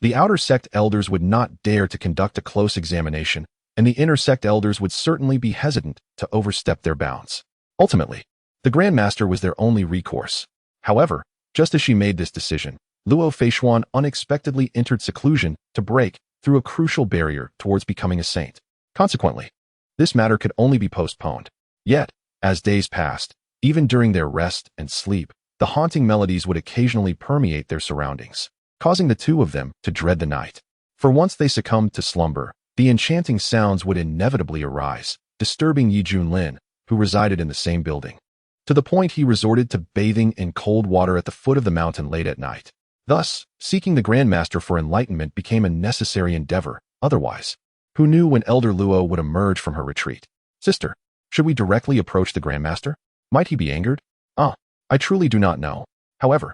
the outer sect elders would not dare to conduct a close examination, and the inner sect elders would certainly be hesitant to overstep their bounds. Ultimately, the Grandmaster was their only recourse. However, just as she made this decision, Luo Feishuan unexpectedly entered seclusion to break through a crucial barrier towards becoming a saint. Consequently, this matter could only be postponed. Yet, as days passed, even during their rest and sleep, the haunting melodies would occasionally permeate their surroundings, causing the two of them to dread the night. For once they succumbed to slumber, the enchanting sounds would inevitably arise, disturbing Yi Junlin, who resided in the same building, to the point he resorted to bathing in cold water at the foot of the mountain late at night. Thus, seeking the Grandmaster for enlightenment became a necessary endeavor. Otherwise, who knew when Elder Luo would emerge from her retreat? Sister, should we directly approach the Grandmaster? Might he be angered? I truly do not know. However,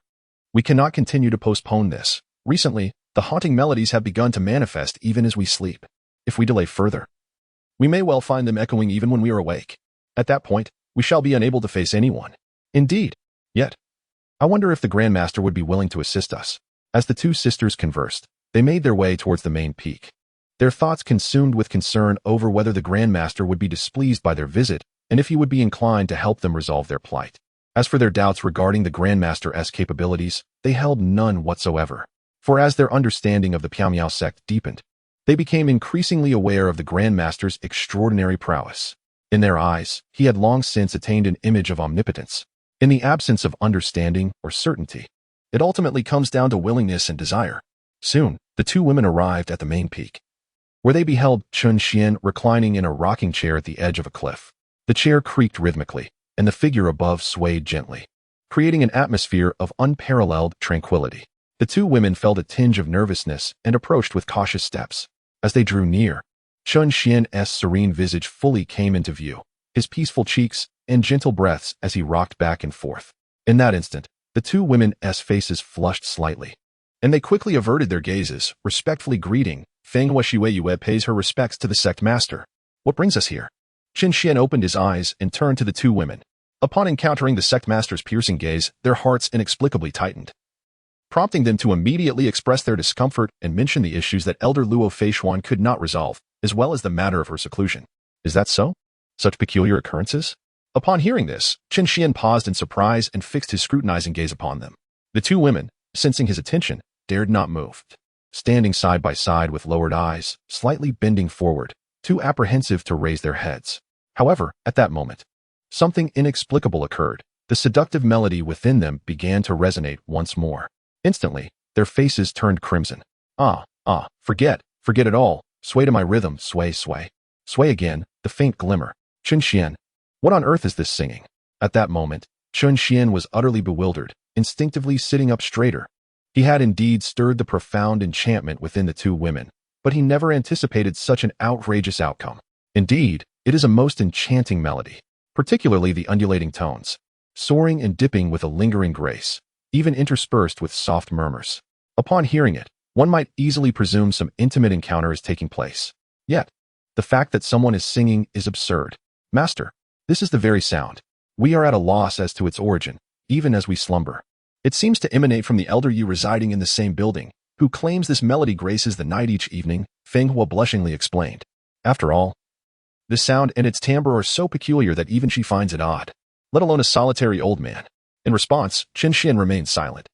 we cannot continue to postpone this. Recently, the haunting melodies have begun to manifest even as we sleep. If we delay further, we may well find them echoing even when we are awake. At that point, we shall be unable to face anyone. Indeed. Yet, I wonder if the Grandmaster would be willing to assist us. As the two sisters conversed, they made their way towards the main peak, their thoughts consumed with concern over whether the Grandmaster would be displeased by their visit and if he would be inclined to help them resolve their plight. As for their doubts regarding the Grandmaster's capabilities, they held none whatsoever. For as their understanding of the Piaomiao sect deepened, they became increasingly aware of the Grandmaster's extraordinary prowess. In their eyes, he had long since attained an image of omnipotence. In the absence of understanding or certainty, it ultimately comes down to willingness and desire. Soon, the two women arrived at the main peak, where they beheld Chen Xuan reclining in a rocking chair at the edge of a cliff. The chair creaked rhythmically, and the figure above swayed gently, creating an atmosphere of unparalleled tranquility. The two women felt a tinge of nervousness and approached with cautious steps. As they drew near, Chen Xuan's serene visage fully came into view, his peaceful cheeks and gentle breaths as he rocked back and forth. In that instant, the two women's faces flushed slightly, and they quickly averted their gazes, respectfully greeting. Feng Huaxue pays her respects to the sect master. What brings us here? Chen Xuan opened his eyes and turned to the two women. Upon encountering the sect master's piercing gaze, their hearts inexplicably tightened, prompting them to immediately express their discomfort and mention the issues that Elder Luo Feishuan could not resolve, as well as the matter of her seclusion. Is that so? Such peculiar occurrences? Upon hearing this, Chen Xuan paused in surprise and fixed his scrutinizing gaze upon them. The two women, sensing his attention, dared not move, standing side by side with lowered eyes, slightly bending forward, too apprehensive to raise their heads. However, at that moment, something inexplicable occurred. The seductive melody within them began to resonate once more. Instantly, their faces turned crimson. Forget it all. Sway to my rhythm, sway, sway. Sway again, the faint glimmer. Chen Xuan, what on earth is this singing? At that moment, Chen Xuan was utterly bewildered, instinctively sitting up straighter. He had indeed stirred the profound enchantment within the two women, but he never anticipated such an outrageous outcome. Indeed, it is a most enchanting melody, particularly the undulating tones, soaring and dipping with a lingering grace, even interspersed with soft murmurs. Upon hearing it, one might easily presume some intimate encounter is taking place. Yet, the fact that someone is singing is absurd. Master, this is the very sound. We are at a loss as to its origin, even as we slumber. It seems to emanate from the elder Yu residing in the same building, who claims this melody graces the night each evening, Feng Hua blushingly explained. After all, the sound and its timbre are so peculiar that even she finds it odd, let alone a solitary old man. In response, Chen Xuan remained silent,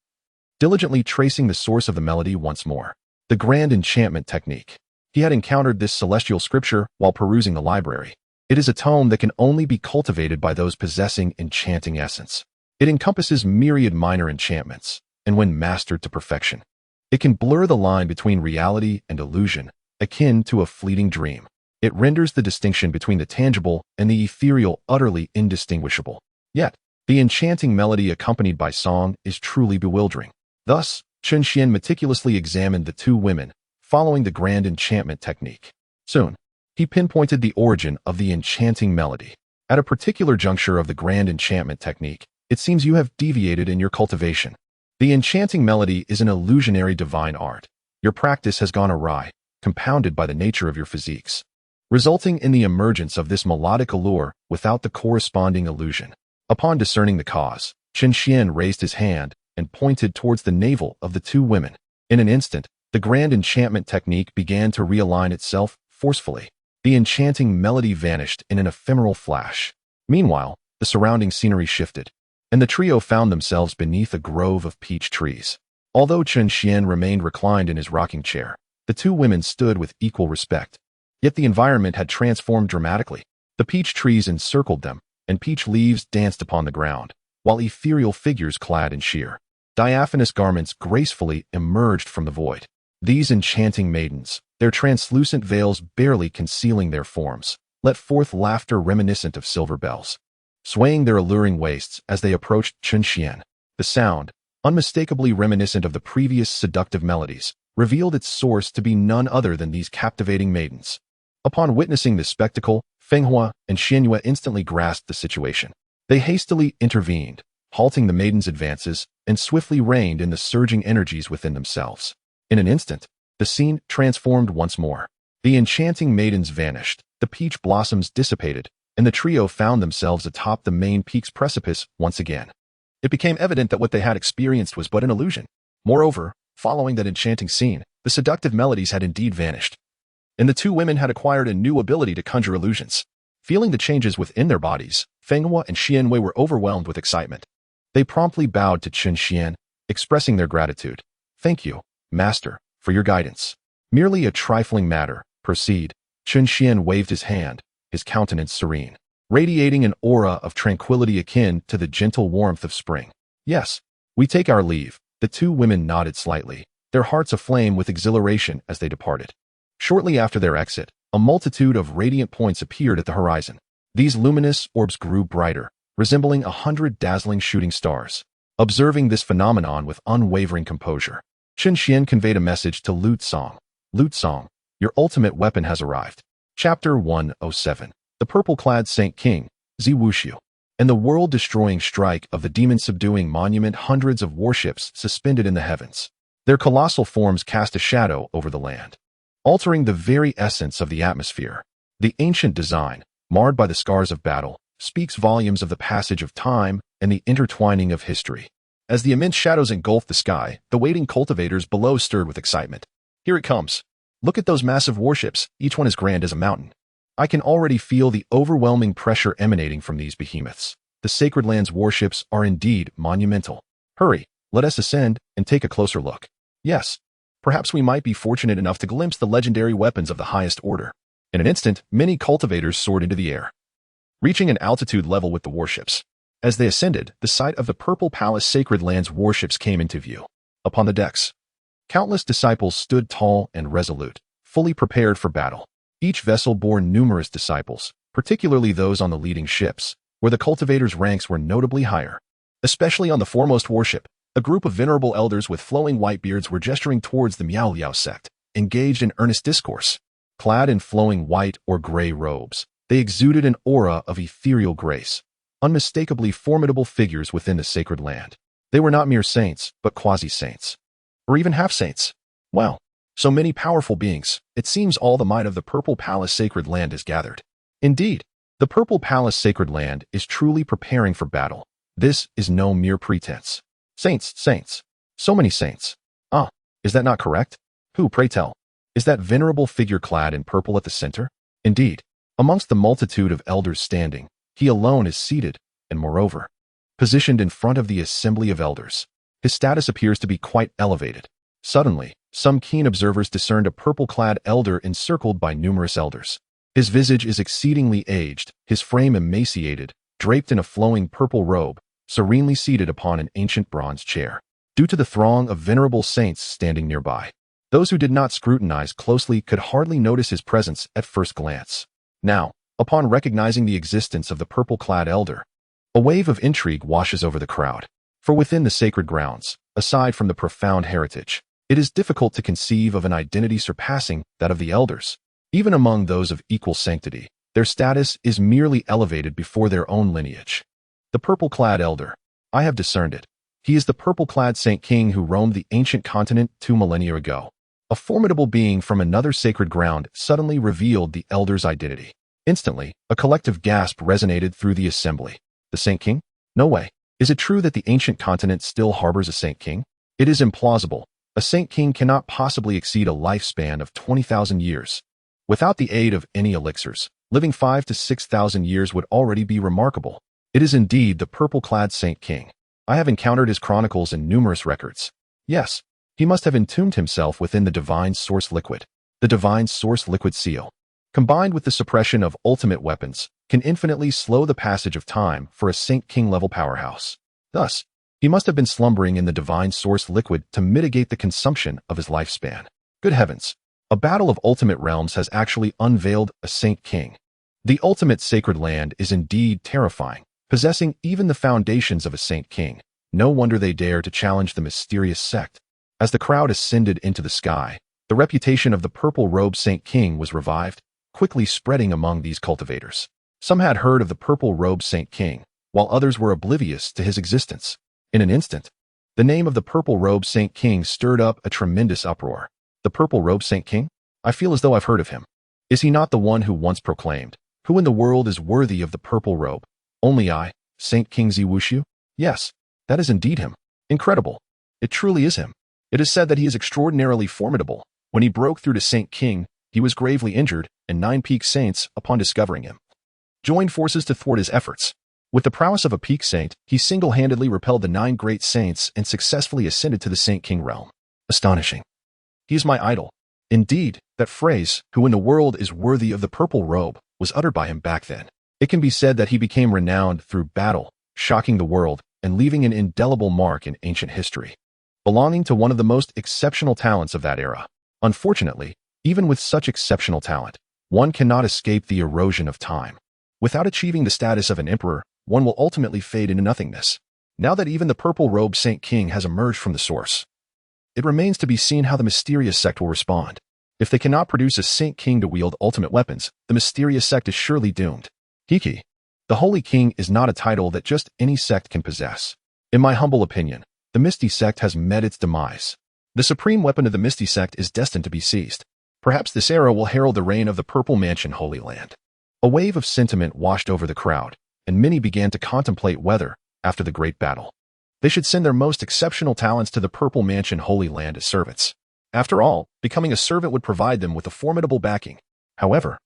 diligently tracing the source of the melody once more. The grand enchantment technique. He had encountered this celestial scripture while perusing the library. It is a tone that can only be cultivated by those possessing enchanting essence. It encompasses myriad minor enchantments, and when mastered to perfection, it can blur the line between reality and illusion, akin to a fleeting dream. It renders the distinction between the tangible and the ethereal utterly indistinguishable. Yet, the enchanting melody accompanied by song is truly bewildering. Thus, Chen Xuan meticulously examined the two women, following the grand enchantment technique. Soon, he pinpointed the origin of the enchanting melody. At a particular juncture of the grand enchantment technique, it seems you have deviated in your cultivation. The enchanting melody is an illusionary divine art. Your practice has gone awry, compounded by the nature of your physiques, resulting in the emergence of this melodic allure without the corresponding illusion. Upon discerning the cause, Chen Xuan raised his hand and pointed towards the navel of the two women. In an instant, the grand enchantment technique began to realign itself forcefully. The enchanting melody vanished in an ephemeral flash. Meanwhile, the surrounding scenery shifted, and the trio found themselves beneath a grove of peach trees. Although Chen Xuan remained reclined in his rocking chair, the two women stood with equal respect. Yet the environment had transformed dramatically. The peach trees encircled them, and peach leaves danced upon the ground, while ethereal figures clad in sheer, diaphanous garments gracefully emerged from the void. These enchanting maidens, their translucent veils barely concealing their forms, let forth laughter reminiscent of silver bells, swaying their alluring waists as they approached Chen Xuan. The sound, unmistakably reminiscent of the previous seductive melodies, revealed its source to be none other than these captivating maidens. Upon witnessing this spectacle, Fenghua and Xianyue instantly grasped the situation. They hastily intervened, halting the maidens' advances, and swiftly reined in the surging energies within themselves. In an instant, the scene transformed once more. The enchanting maidens vanished, the peach blossoms dissipated, and the trio found themselves atop the main peak's precipice once again. It became evident that what they had experienced was but an illusion. Moreover, following that enchanting scene, the seductive melodies had indeed vanished, and the two women had acquired a new ability to conjure illusions. Feeling the changes within their bodies, Fenghua and Xianyue were overwhelmed with excitement. They promptly bowed to Chen Xuan, expressing their gratitude. "Thank you, Master, for your guidance." "Merely a trifling matter, proceed." Chen Xuan waved his hand, his countenance serene, radiating an aura of tranquility akin to the gentle warmth of spring. "Yes, we take our leave." The two women nodded slightly, their hearts aflame with exhilaration as they departed. Shortly after their exit, a multitude of radiant points appeared at the horizon. These luminous orbs grew brighter, resembling 100 dazzling shooting stars. Observing this phenomenon with unwavering composure, Chen Xuan conveyed a message to Lute Song. "Lute Song, your ultimate weapon has arrived." Chapter 107. The Purple-Clad Saint King, Zi Wuxiu, and the world-destroying strike of the demon-subduing monument. Hundreds of warships suspended in the heavens. Their colossal forms cast a shadow over the land, altering the very essence of the atmosphere. The ancient design, marred by the scars of battle, speaks volumes of the passage of time and the intertwining of history. As the immense shadows engulfed the sky, the waiting cultivators below stirred with excitement. "Here it comes. Look at those massive warships, each one as grand as a mountain. I can already feel the overwhelming pressure emanating from these behemoths. The Sacred Land's warships are indeed monumental. Hurry, let us ascend and take a closer look. Yes, perhaps we might be fortunate enough to glimpse the legendary weapons of the highest order." In an instant, many cultivators soared into the air, reaching an altitude level with the warships. As they ascended, the sight of the Purple Palace Sacred Land's warships came into view. Upon the decks, countless disciples stood tall and resolute, fully prepared for battle. Each vessel bore numerous disciples, particularly those on the leading ships, where the cultivators' ranks were notably higher. Especially on the foremost warship, a group of venerable elders with flowing white beards were gesturing towards the Miao Liao sect, engaged in earnest discourse. Clad in flowing white or gray robes, they exuded an aura of ethereal grace, unmistakably formidable figures within the sacred land. They were not mere saints, but quasi-saints, or even half-saints. Wow, so many powerful beings. It seems all the might of the Purple Palace Sacred Land is gathered. Indeed, the Purple Palace Sacred Land is truly preparing for battle. This is no mere pretense. Saints, saints. So many saints. Ah, is that not correct? Who, pray tell, is that venerable figure clad in purple at the center? Indeed, amongst the multitude of elders standing, he alone is seated, and moreover, positioned in front of the assembly of elders. His status appears to be quite elevated. Suddenly, some keen observers discerned a purple-clad elder encircled by numerous elders. His visage is exceedingly aged, his frame emaciated, draped in a flowing purple robe, serenely seated upon an ancient bronze chair. Due to the throng of venerable saints standing nearby, those who did not scrutinize closely could hardly notice his presence at first glance. Now, upon recognizing the existence of the purple-clad elder, a wave of intrigue washes over the crowd. For within the sacred grounds, aside from the profound heritage, it is difficult to conceive of an identity surpassing that of the elders. Even among those of equal sanctity, their status is merely elevated before their own lineage. The purple-clad elder. I have discerned it. He is the purple-clad Saint King who roamed the ancient continent 2 millennia ago. A formidable being from another sacred ground suddenly revealed the elder's identity. Instantly, a collective gasp resonated through the assembly. The Saint King? No way. Is it true that the ancient continent still harbors a Saint King? It is implausible. A Saint King cannot possibly exceed a lifespan of 20,000 years. Without the aid of any elixirs, living 5,000 to 6,000 years would already be remarkable. It is indeed the purple-clad Saint King. I have encountered his chronicles in numerous records. Yes, he must have entombed himself within the divine source liquid. The divine source liquid seal, combined with the suppression of ultimate weapons, can infinitely slow the passage of time for a Saint King-level powerhouse. Thus, he must have been slumbering in the divine source liquid to mitigate the consumption of his lifespan. Good heavens! A battle of ultimate realms has actually unveiled a Saint King. The ultimate sacred land is indeed terrifying, possessing even the foundations of a Saint King. No wonder they dare to challenge the mysterious sect. As the crowd ascended into the sky, the reputation of the purple-robed Saint King was revived, quickly spreading among these cultivators. Some had heard of the purple-robed Saint King, while others were oblivious to his existence. In an instant, the name of the purple-robed Saint King stirred up a tremendous uproar. The purple-robed Saint King? I feel as though I've heard of him. Is he not the one who once proclaimed, "Who in the world is worthy of the purple robe? Only I, Saint King Ziwushu?" Yes, that is indeed him. Incredible. It truly is him. It is said that he is extraordinarily formidable. When he broke through to Saint King, he was gravely injured, and 9 peak saints, upon discovering him, joined forces to thwart his efforts. With the prowess of a peak saint, he single-handedly repelled the 9 great saints and successfully ascended to the Saint King realm. Astonishing. He is my idol. Indeed, that phrase, "Who in the world is worthy of the purple robe," was uttered by him back then. It can be said that he became renowned through battle, shocking the world and leaving an indelible mark in ancient history, belonging to one of the most exceptional talents of that era. Unfortunately, even with such exceptional talent, one cannot escape the erosion of time. Without achieving the status of an emperor, one will ultimately fade into nothingness. Now that even the purple-robed Saint King has emerged from the source, it remains to be seen how the mysterious sect will respond. If they cannot produce a Saint King to wield ultimate weapons, the mysterious sect is surely doomed. Hiki. The Holy King is not a title that just any sect can possess. In my humble opinion, the Misty Sect has met its demise. The supreme weapon of the Misty Sect is destined to be seized. Perhaps this era will herald the reign of the Purple Mansion Holy Land. A wave of sentiment washed over the crowd, and many began to contemplate whether, after the great battle, they should send their most exceptional talents to the Purple Mansion Holy Land as servants. After all, becoming a servant would provide them with a formidable backing. However,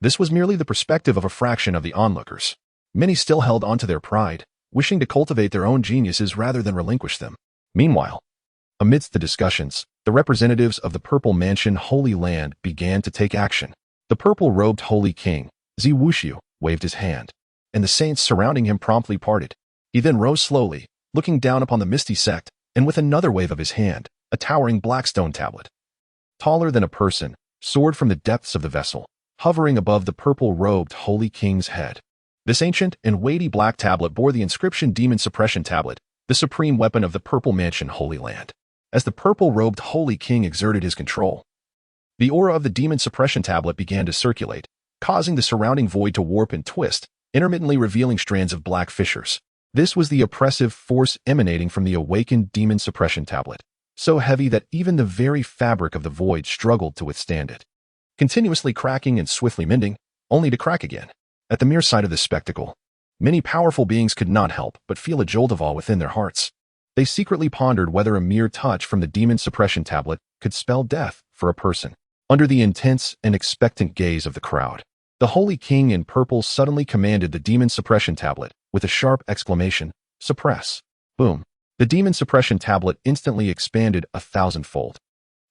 this was merely the perspective of a fraction of the onlookers. Many still held onto their pride, wishing to cultivate their own geniuses rather than relinquish them. Meanwhile, amidst the discussions, the representatives of the Purple Mansion Holy Land began to take action. The purple-robed Holy King, Ziwushu, waved his hand, and the saints surrounding him promptly parted. He then rose slowly, looking down upon the Misty Sect, and with another wave of his hand, a towering black stone tablet, taller than a person, soared from the depths of the vessel, hovering above the purple-robed Holy King's head. This ancient and weighty black tablet bore the inscription Demon Suppression Tablet, the supreme weapon of the Purple Mansion Holy Land. As the purple-robed Holy King exerted his control, the aura of the Demon Suppression Tablet began to circulate, causing the surrounding void to warp and twist, intermittently revealing strands of black fissures. This was the oppressive force emanating from the awakened Demon Suppression Tablet, so heavy that even the very fabric of the void struggled to withstand it, continuously cracking and swiftly mending, only to crack again. At the mere sight of this spectacle, many powerful beings could not help but feel a jolt of awe within their hearts. They secretly pondered whether a mere touch from the Demon Suppression Tablet could spell death for a person. Under the intense and expectant gaze of the crowd, the Holy King in purple suddenly commanded the Demon Suppression Tablet with a sharp exclamation, "Suppress." Boom. The Demon Suppression Tablet instantly expanded 1,000-fold,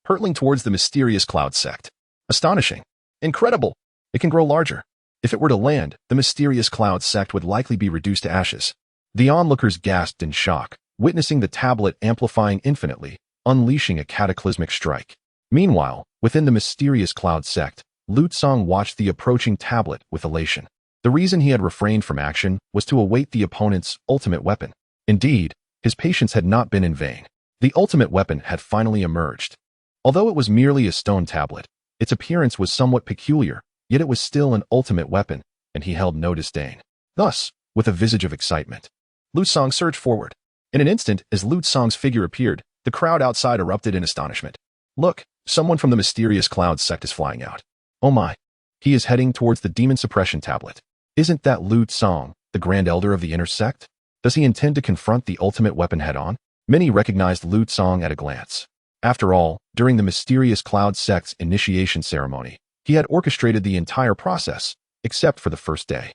hurtling towards the mysterious Cloud Sect. Astonishing. Incredible. It can grow larger. If it were to land, the mysterious Cloud Sect would likely be reduced to ashes. The onlookers gasped in shock, witnessing the tablet amplifying infinitely, unleashing a cataclysmic strike. Meanwhile, within the mysterious Cloud Sect, Lutsong watched the approaching tablet with elation. The reason he had refrained from action was to await the opponent's ultimate weapon. Indeed, his patience had not been in vain. The ultimate weapon had finally emerged. Although it was merely a stone tablet, its appearance was somewhat peculiar, yet it was still an ultimate weapon, and he held no disdain. Thus, with a visage of excitement, Lutsong surged forward. In an instant, as Lutsong's figure appeared, the crowd outside erupted in astonishment. Look, someone from the mysterious Cloud Sect is flying out. Oh my. He is heading towards the Demon Suppression Tablet. Isn't that Lutsong, the Grand Elder of the Inner Sect? Does he intend to confront the ultimate weapon head-on? Many recognized Lutsong at a glance. After all, during the mysterious Cloud Sect's initiation ceremony, he had orchestrated the entire process, except for the first day.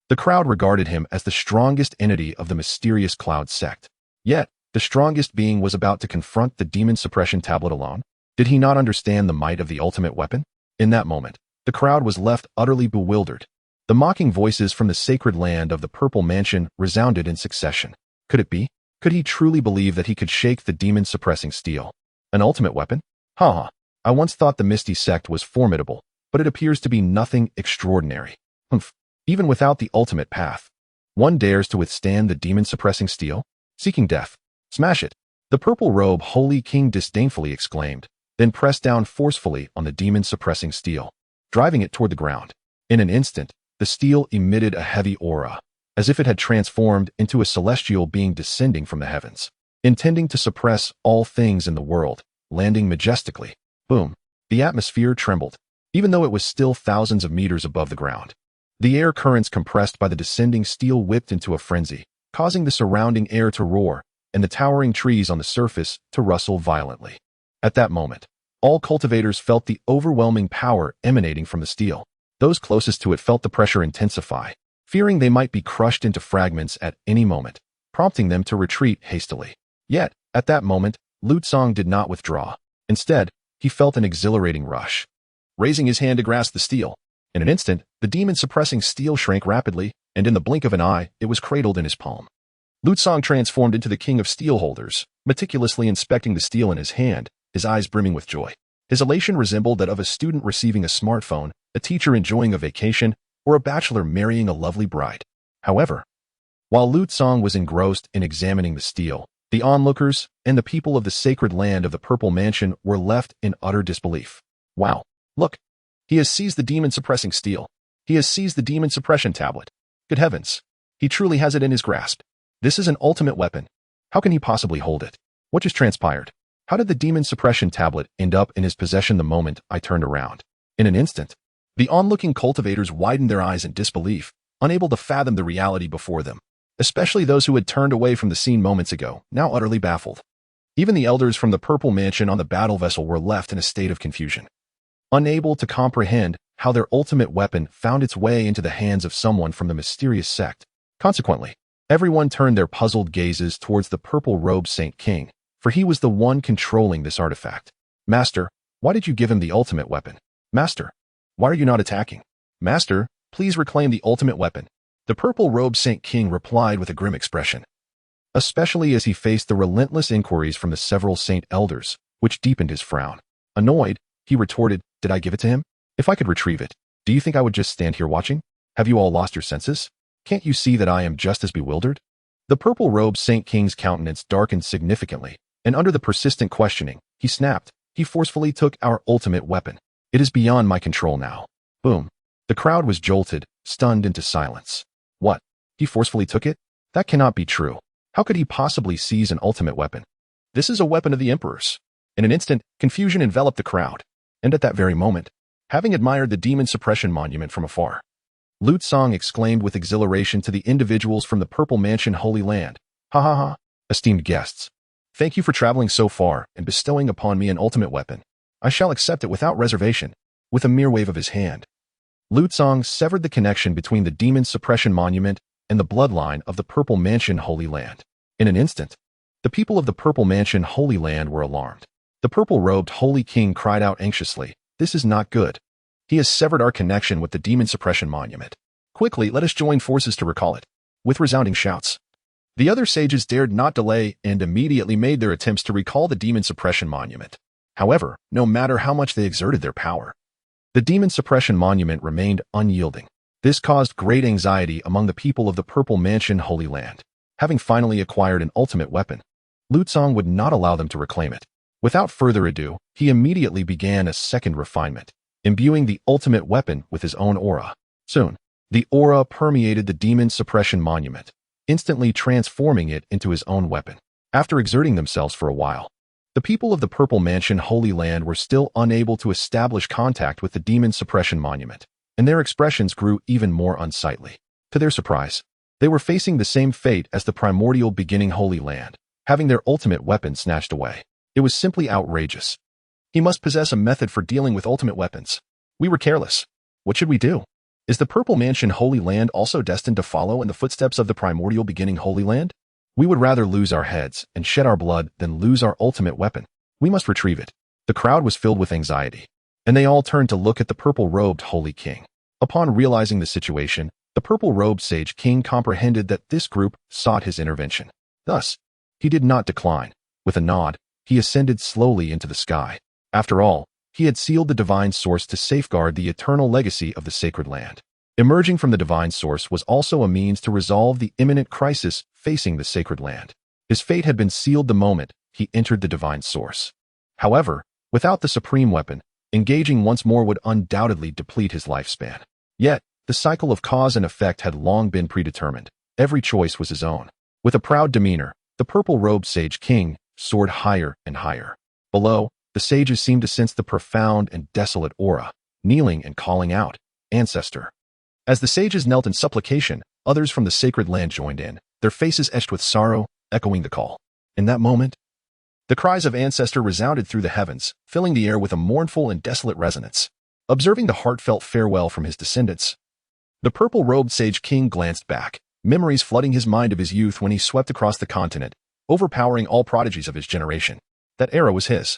The crowd regarded him as the strongest entity of the mysterious Cloud Sect. Yet, The strongest being was about to confront the demon suppression tablet alone. Did he not understand the might of the ultimate weapon? In that moment, the crowd was left utterly bewildered. The mocking voices from the sacred land of the Purple Mansion resounded in succession. Could it be? Could he truly believe that he could shake the demon-suppressing steel? An ultimate weapon? Ha! I once thought the Misty Sect was formidable, but it appears to be nothing extraordinary. Humph. Even without the ultimate path, one dares to withstand the demon-suppressing steel? Seeking death. Smash it! The purple robe Holy King disdainfully exclaimed, then pressed down forcefully on the demon-suppressing steel, driving it toward the ground. In an instant, the steel emitted a heavy aura, as if it had transformed into a celestial being descending from the heavens, intending to suppress all things in the world, landing majestically. Boom! The atmosphere trembled, even though it was still thousands of meters above the ground. The air currents compressed by the descending steel whipped into a frenzy, causing the surrounding air to roar, and the towering trees on the surface to rustle violently. At that moment, all cultivators felt the overwhelming power emanating from the steel. Those closest to it felt the pressure intensify, fearing they might be crushed into fragments at any moment, prompting them to retreat hastily. Yet, at that moment, Lutsong did not withdraw. Instead, he felt an exhilarating rush. Raising his hand to grasp the steel, in an instant, the demon-suppressing steel shrank rapidly, and in the blink of an eye, it was cradled in his palm. Lutsong transformed into the king of steel holders, meticulously inspecting the steel in his hand, his eyes brimming with joy. His elation resembled that of a student receiving a smartphone, a teacher enjoying a vacation, or a bachelor marrying a lovely bride. However, while Lutsong was engrossed in examining the steel, the onlookers and the people of the sacred land of the Purple Mansion were left in utter disbelief. Wow! Look! He has seized the demon-suppressing steel. He has seized the demon suppression tablet. Good heavens! He truly has it in his grasp. This is an ultimate weapon. How can he possibly hold it? What just transpired? How did the demon suppression tablet end up in his possession the moment I turned around? In an instant, the onlooking cultivators widened their eyes in disbelief, unable to fathom the reality before them, especially those who had turned away from the scene moments ago, now utterly baffled. Even the elders from the Purple Mansion on the battle vessel were left in a state of confusion, unable to comprehend how their ultimate weapon found its way into the hands of someone from the mysterious sect. Consequently, everyone turned their puzzled gazes towards the purple-robed Saint King, for he was the one controlling this artifact. Master, why did you give him the ultimate weapon? Master, why are you not attacking? Master, please reclaim the ultimate weapon. The purple-robed Saint King replied with a grim expression, especially as he faced the relentless inquiries from the several saint elders, which deepened his frown. Annoyed, he retorted, did I give it to him? If I could retrieve it, do you think I would just stand here watching? Have you all lost your senses? Can't you see that I am just as bewildered? The purple-robed Saint King's countenance darkened significantly, and under the persistent questioning, he snapped. He forcefully took our ultimate weapon. It is beyond my control now. Boom. The crowd was jolted, stunned into silence. What? He forcefully took it? That cannot be true. How could he possibly seize an ultimate weapon? This is a weapon of the Emperor's. In an instant, confusion enveloped the crowd. And at that very moment, having admired the demon suppression monument from afar, Lutsong exclaimed with exhilaration to the individuals from the Purple Mansion Holy Land, ha ha ha, esteemed guests. Thank you for traveling so far and bestowing upon me an ultimate weapon. I shall accept it without reservation. With a mere wave of his hand, Lutsong severed the connection between the demon suppression monument and the bloodline of the Purple Mansion Holy Land. In an instant, the people of the Purple Mansion Holy Land were alarmed. The purple-robed Holy King cried out anxiously, this is not good. He has severed our connection with the demon suppression monument. Quickly, let us join forces to recall it. With resounding shouts, the other sages dared not delay and immediately made their attempts to recall the demon suppression monument. However, no matter how much they exerted their power, the demon suppression monument remained unyielding. This caused great anxiety among the people of the Purple Mansion Holy Land. Having finally acquired an ultimate weapon, Lutsong would not allow them to reclaim it. Without further ado, he immediately began a second refinement, imbuing the ultimate weapon with his own aura. Soon, the aura permeated the demon suppression monument, instantly transforming it into his own weapon. After exerting themselves for a while, the people of the Purple Mansion Holy Land were still unable to establish contact with the demon suppression monument, and their expressions grew even more unsightly. To their surprise, they were facing the same fate as the primordial beginning Holy Land, having their ultimate weapon snatched away. It was simply outrageous. He must possess a method for dealing with ultimate weapons. We were careless. What should we do? Is the Purple Mansion Holy Land also destined to follow in the footsteps of the primordial beginning Holy Land? We would rather lose our heads and shed our blood than lose our ultimate weapon. We must retrieve it. The crowd was filled with anxiety, and they all turned to look at the purple-robed Holy King. Upon realizing the situation, the purple-robed Sage King comprehended that this group sought his intervention. Thus, he did not decline. With a nod, he ascended slowly into the sky. After all, he had sealed the divine source to safeguard the eternal legacy of the sacred land. Emerging from the divine source was also a means to resolve the imminent crisis facing the sacred land. His fate had been sealed the moment he entered the divine source. However, without the supreme weapon, engaging once more would undoubtedly deplete his lifespan. Yet, the cycle of cause and effect had long been predetermined. Every choice was his own. With a proud demeanor, the purple-robed Sage King soared higher and higher. Below, the sages seemed to sense the profound and desolate aura, kneeling and calling out, "Ancestor." As the sages knelt in supplication, others from the sacred land joined in, their faces etched with sorrow, echoing the call. In that moment, the cries of "Ancestor" resounded through the heavens, filling the air with a mournful and desolate resonance. Observing the heartfelt farewell from his descendants, the purple-robed Sage King glanced back, memories flooding his mind of his youth when he swept across the continent, overpowering all prodigies of his generation. That era was his.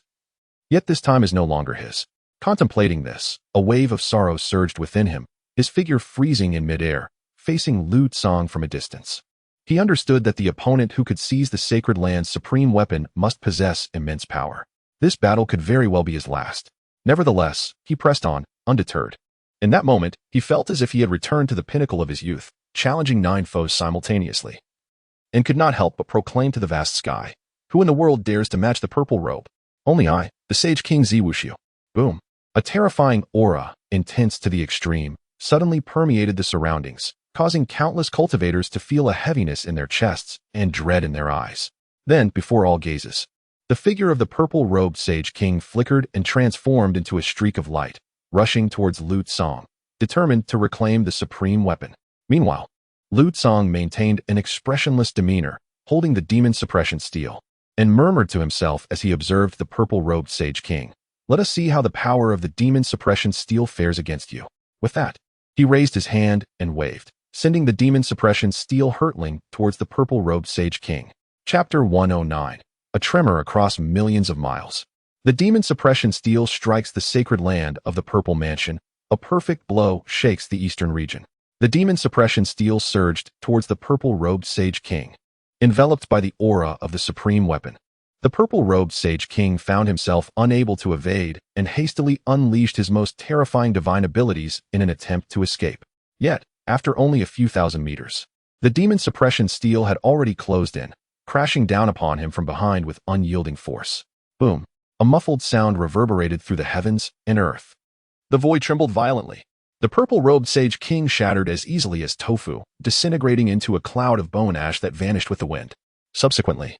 Yet this time is no longer his. Contemplating this, a wave of sorrow surged within him, his figure freezing in midair, facing Lu Tsang from a distance. He understood that the opponent who could seize the sacred land's supreme weapon must possess immense power. This battle could very well be his last. Nevertheless, he pressed on, undeterred. In that moment, he felt as if he had returned to the pinnacle of his youth, challenging 9 foes simultaneously, and could not help but proclaim to the vast sky, "Who in the world dares to match the purple robe? Only I, the Sage King Ziwushu." Boom. A terrifying aura, intense to the extreme, suddenly permeated the surroundings, causing countless cultivators to feel a heaviness in their chests and dread in their eyes. Then, before all gazes, the figure of the purple-robed Sage King flickered and transformed into a streak of light, rushing towards Lu Tsang, determined to reclaim the supreme weapon. Meanwhile, Lu Tsang maintained an expressionless demeanor, holding the demon suppression steel, and murmured to himself as he observed the purple-robed Sage King, "Let us see how the power of the demon suppression steel fares against you." With that, he raised his hand and waved, sending the demon suppression steel hurtling towards the purple-robed Sage King. Chapter 109. A tremor across millions of miles. The demon suppression steel strikes the sacred land of the Purple Mansion. A perfect blow shakes the eastern region. The demon suppression steel surged towards the purple-robed Sage King, enveloped by the aura of the supreme weapon. The purple-robed Sage King found himself unable to evade and hastily unleashed his most terrifying divine abilities in an attempt to escape. Yet, after only a few thousand meters, the demon suppression steel had already closed in, crashing down upon him from behind with unyielding force. Boom! A muffled sound reverberated through the heavens and earth. The void trembled violently. The purple-robed Sage King shattered as easily as tofu, disintegrating into a cloud of bone ash that vanished with the wind. Subsequently,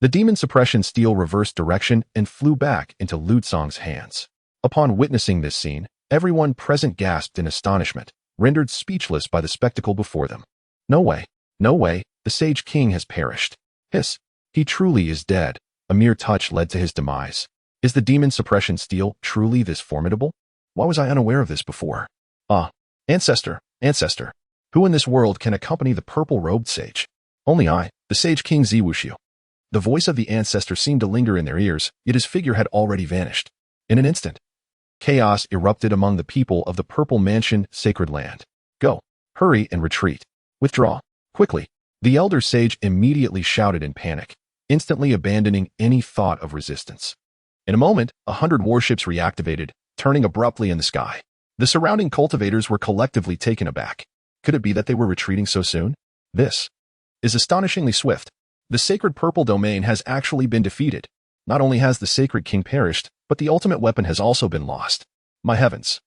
the demon suppression steel reversed direction and flew back into Lu Tsang's hands. Upon witnessing this scene, everyone present gasped in astonishment, rendered speechless by the spectacle before them. "No way, no way, the Sage King has perished. Hiss, he truly is dead. A mere touch led to his demise. Is the demon suppression steel truly this formidable? Why was I unaware of this before? Ah, ancestor, ancestor, who in this world can accompany the purple-robed sage? Only I, the Sage King Ziwushu." The voice of the ancestor seemed to linger in their ears, yet his figure had already vanished. In an instant, chaos erupted among the people of the Purple Mansion sacred land. "Go, hurry and retreat. Withdraw, quickly." The elder sage immediately shouted in panic, instantly abandoning any thought of resistance. In a moment, 100 warships reactivated, turning abruptly in the sky. The surrounding cultivators were collectively taken aback. Could it be that they were retreating so soon? This is astonishingly swift. The sacred purple domain has actually been defeated. Not only has the sacred king perished, but the ultimate weapon has also been lost. My heavens!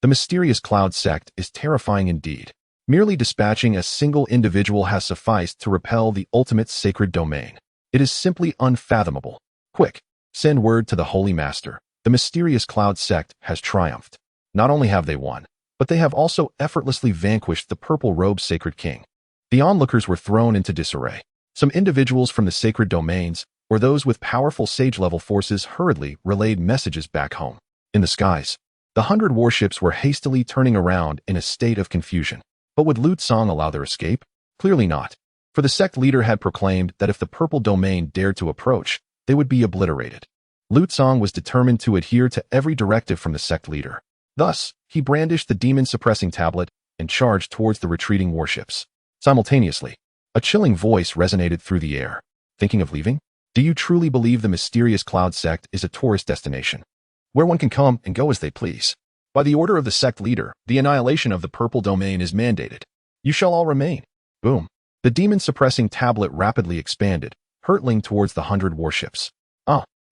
The mysterious Cloud sect is terrifying indeed. Merely dispatching a single individual has sufficed to repel the ultimate sacred domain. It is simply unfathomable. Quick, send word to the Holy Master. The mysterious Cloud sect has triumphed. Not only have they won, but they have also effortlessly vanquished the purple-robed sacred king. The onlookers were thrown into disarray. Some individuals from the sacred domains, or those with powerful sage-level forces, hurriedly relayed messages back home. In the skies, the 100 warships were hastily turning around in a state of confusion. But would Lu Tsang allow their escape? Clearly not. For the sect leader had proclaimed that if the purple domain dared to approach, they would be obliterated. Lu Tsong was determined to adhere to every directive from the sect leader. Thus, he brandished the demon-suppressing tablet and charged towards the retreating warships. Simultaneously, a chilling voice resonated through the air. Thinking of leaving? Do you truly believe the mysterious Cloud Sect is a tourist destination, where one can come and go as they please? By the order of the sect leader, the annihilation of the purple domain is mandated. You shall all remain. Boom. The demon-suppressing tablet rapidly expanded, hurtling towards the 100 warships.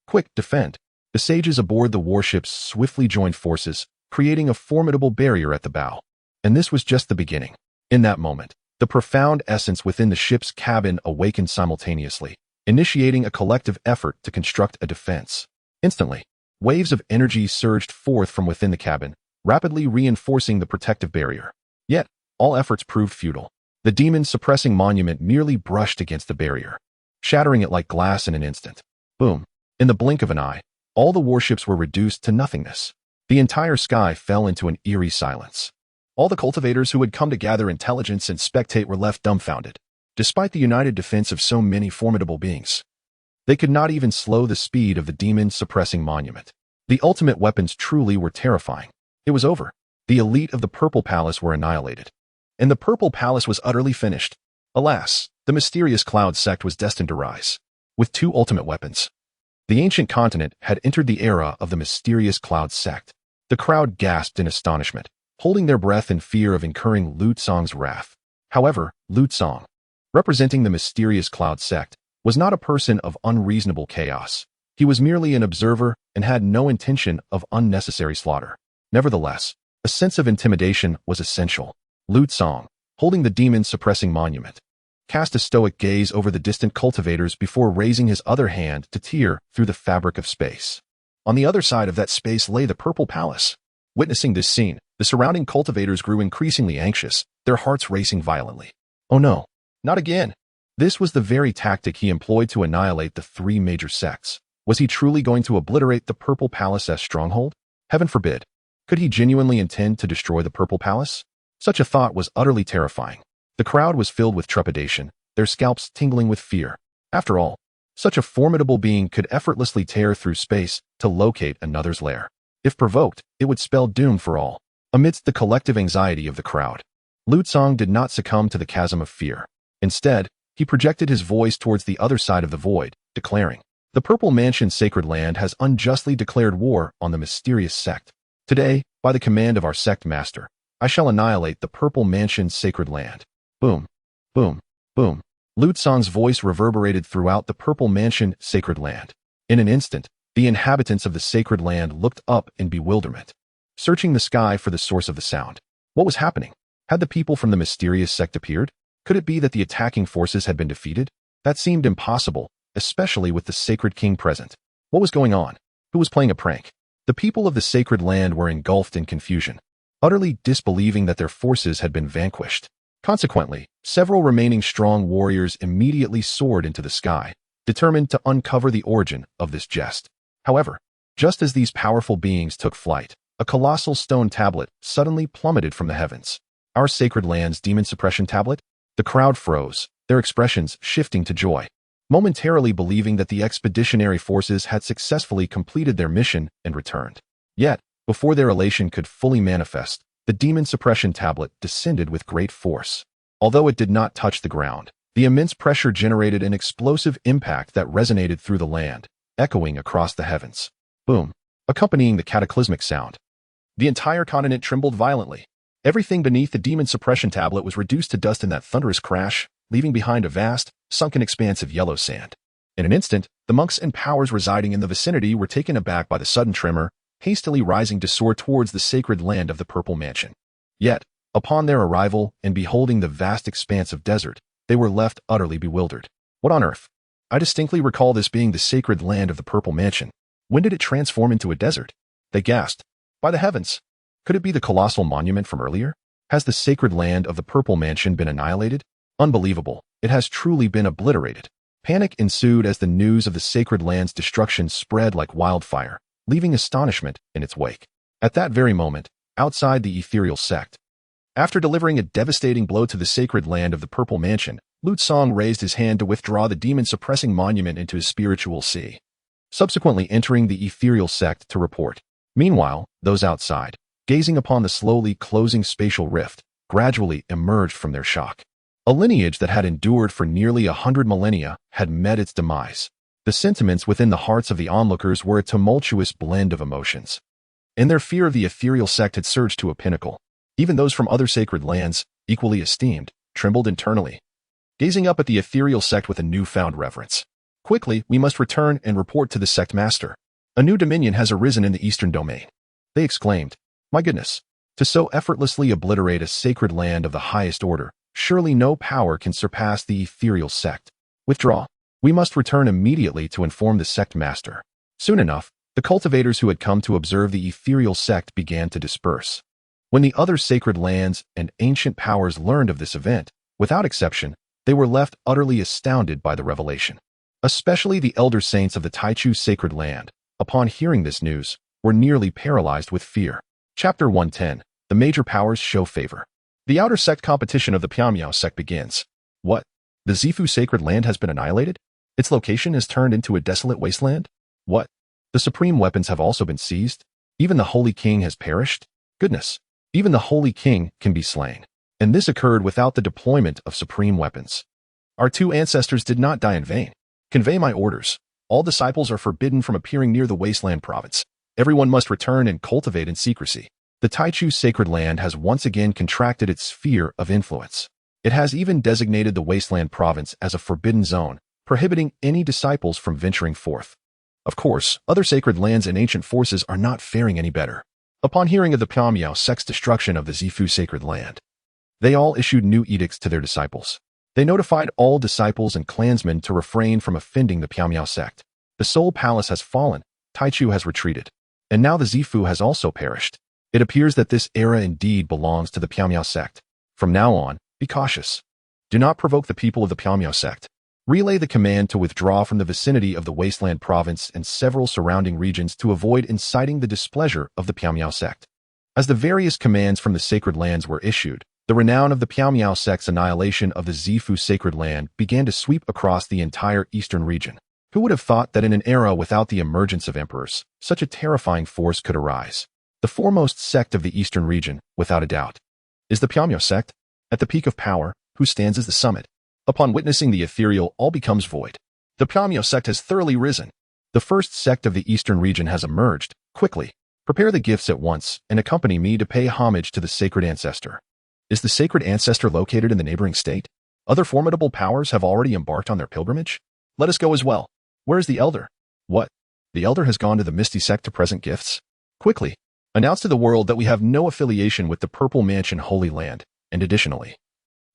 Quick, defend. The sages aboard the warships swiftly joined forces, creating a formidable barrier at the bow. And this was just the beginning. In that moment, the profound essence within the ship's cabin awakened simultaneously, initiating a collective effort to construct a defense. Instantly, waves of energy surged forth from within the cabin, rapidly reinforcing the protective barrier. Yet, all efforts proved futile. The demon-suppressing monument merely brushed against the barrier, shattering it like glass in an instant. Boom. In the blink of an eye, all the warships were reduced to nothingness. The entire sky fell into an eerie silence. All the cultivators who had come to gather intelligence and spectate were left dumbfounded. Despite the united defense of so many formidable beings, they could not even slow the speed of the demon-suppressing monument. The ultimate weapons truly were terrifying. It was over. The elite of the Purple Palace were annihilated. And the Purple Palace was utterly finished. Alas, the mysterious Cloud Sect was destined to rise. With 2 ultimate weapons, the ancient continent had entered the era of the mysterious Cloud Sect. The crowd gasped in astonishment, holding their breath in fear of incurring Lu Tsong's wrath. However, Lu Tsong, representing the mysterious Cloud Sect, was not a person of unreasonable chaos. He was merely an observer and had no intention of unnecessary slaughter. Nevertheless, a sense of intimidation was essential. Lu Tsong, holding the demon-suppressing monument, cast a stoic gaze over the distant cultivators before raising his other hand to tear through the fabric of space. On the other side of that space lay the Purple Palace. Witnessing this scene, the surrounding cultivators grew increasingly anxious, their hearts racing violently. Oh no, not again. This was the very tactic he employed to annihilate the 3 major sects. Was he truly going to obliterate the Purple Palace's stronghold? Heaven forbid. Could he genuinely intend to destroy the Purple Palace? Such a thought was utterly terrifying. The crowd was filled with trepidation, their scalps tingling with fear. After all, such a formidable being could effortlessly tear through space to locate another's lair. If provoked, it would spell doom for all. Amidst the collective anxiety of the crowd, Lu Tsong did not succumb to the chasm of fear. Instead, he projected his voice towards the other side of the void, declaring, "The Purple Mansion's sacred land has unjustly declared war on the mysterious sect. Today, by the command of our sect master, I shall annihilate the Purple Mansion's sacred land." Boom, boom, boom. Lu Tsong's voice reverberated throughout the Purple Mansion sacred land. In an instant, the inhabitants of the sacred land looked up in bewilderment, searching the sky for the source of the sound. What was happening? Had the people from the mysterious sect appeared? Could it be that the attacking forces had been defeated? That seemed impossible, especially with the sacred king present. What was going on? Who was playing a prank? The people of the sacred land were engulfed in confusion, utterly disbelieving that their forces had been vanquished. Consequently, several remaining strong warriors immediately soared into the sky, determined to uncover the origin of this jest. However, just as these powerful beings took flight, a colossal stone tablet suddenly plummeted from the heavens. Our sacred land's demon suppression tablet? The crowd froze, their expressions shifting to joy, momentarily believing that the expeditionary forces had successfully completed their mission and returned. Yet, before their elation could fully manifest, the demon suppression tablet descended with great force. Although it did not touch the ground, the immense pressure generated an explosive impact that resonated through the land, echoing across the heavens. Boom, accompanying the cataclysmic sound. The entire continent trembled violently. Everything beneath the demon suppression tablet was reduced to dust in that thunderous crash, leaving behind a vast, sunken expanse of yellow sand. In an instant, the monks and powers residing in the vicinity were taken aback by the sudden tremor, hastily rising to soar towards the sacred land of the Purple Mansion. Yet, upon their arrival and beholding the vast expanse of desert, they were left utterly bewildered. What on earth? I distinctly recall this being the sacred land of the Purple Mansion. When did it transform into a desert? They gasped. By the heavens! Could it be the colossal monument from earlier? Has the sacred land of the Purple Mansion been annihilated? Unbelievable. It has truly been obliterated. Panic ensued as the news of the sacred land's destruction spread like wildfire, leaving astonishment in its wake. At that very moment, outside the ethereal sect, after delivering a devastating blow to the sacred land of the Purple Mansion, Lu Tsong raised his hand to withdraw the demon-suppressing monument into his spiritual sea, subsequently entering the ethereal sect to report. Meanwhile, those outside, gazing upon the slowly closing spatial rift, gradually emerged from their shock. A lineage that had endured for nearly 100 millennia had met its demise. The sentiments within the hearts of the onlookers were a tumultuous blend of emotions, and their fear of the ethereal sect had surged to a pinnacle. Even those from other sacred lands, equally esteemed, trembled internally, gazing up at the ethereal sect with a newfound reverence. Quickly, we must return and report to the sect master. A new dominion has arisen in the eastern domain. They exclaimed. My goodness, to so effortlessly obliterate a sacred land of the highest order, surely no power can surpass the ethereal sect. Withdraw. We must return immediately to inform the sect master. Soon enough, the cultivators who had come to observe the ethereal sect began to disperse. When the other sacred lands and ancient powers learned of this event, without exception, they were left utterly astounded by the revelation. Especially the elder saints of the Taichu sacred land, upon hearing this news, were nearly paralyzed with fear. Chapter 110. The major powers show favor. The outer sect competition of the Piamiao sect begins. What? The Zifu sacred land has been annihilated? Its location is turned into a desolate wasteland? What? The supreme weapons have also been seized? Even the Holy King has perished? Goodness, even the Holy King can be slain. And this occurred without the deployment of supreme weapons. Our two ancestors did not die in vain. Convey my orders. All disciples are forbidden from appearing near the wasteland province. Everyone must return and cultivate in secrecy. The Taichu sacred land has once again contracted its sphere of influence. It has even designated the wasteland province as a forbidden zone, prohibiting any disciples from venturing forth. Of course, other sacred lands and ancient forces are not faring any better. Upon hearing of the Piamiao sect's destruction of the Zifu sacred land, they all issued new edicts to their disciples. They notified all disciples and clansmen to refrain from offending the Piamiao sect. The Soul Palace has fallen, Taichu has retreated, and now the Zifu has also perished. It appears that this era indeed belongs to the Piamiao sect. From now on, be cautious. Do not provoke the people of the Piamiao sect. Relay the command to withdraw from the vicinity of the Wasteland Province and several surrounding regions to avoid inciting the displeasure of the Piamiao sect. As the various commands from the sacred lands were issued, the renown of the Piamiao sect's annihilation of the Zifu sacred land began to sweep across the entire eastern region. Who would have thought that in an era without the emergence of emperors, such a terrifying force could arise? The foremost sect of the eastern region, without a doubt, is the Piamiao sect. At the peak of power, who stands as the summit? Upon witnessing the ethereal, all becomes void. The Piamiao sect has thoroughly risen. The first sect of the eastern region has emerged. Quickly, prepare the gifts at once and accompany me to pay homage to the sacred ancestor. Is the sacred ancestor located in the neighboring state? Other formidable powers have already embarked on their pilgrimage? Let us go as well. Where is the elder? What? The elder has gone to the Misty Sect to present gifts? Quickly, announce to the world that we have no affiliation with the Purple Mansion Holy Land, and additionally,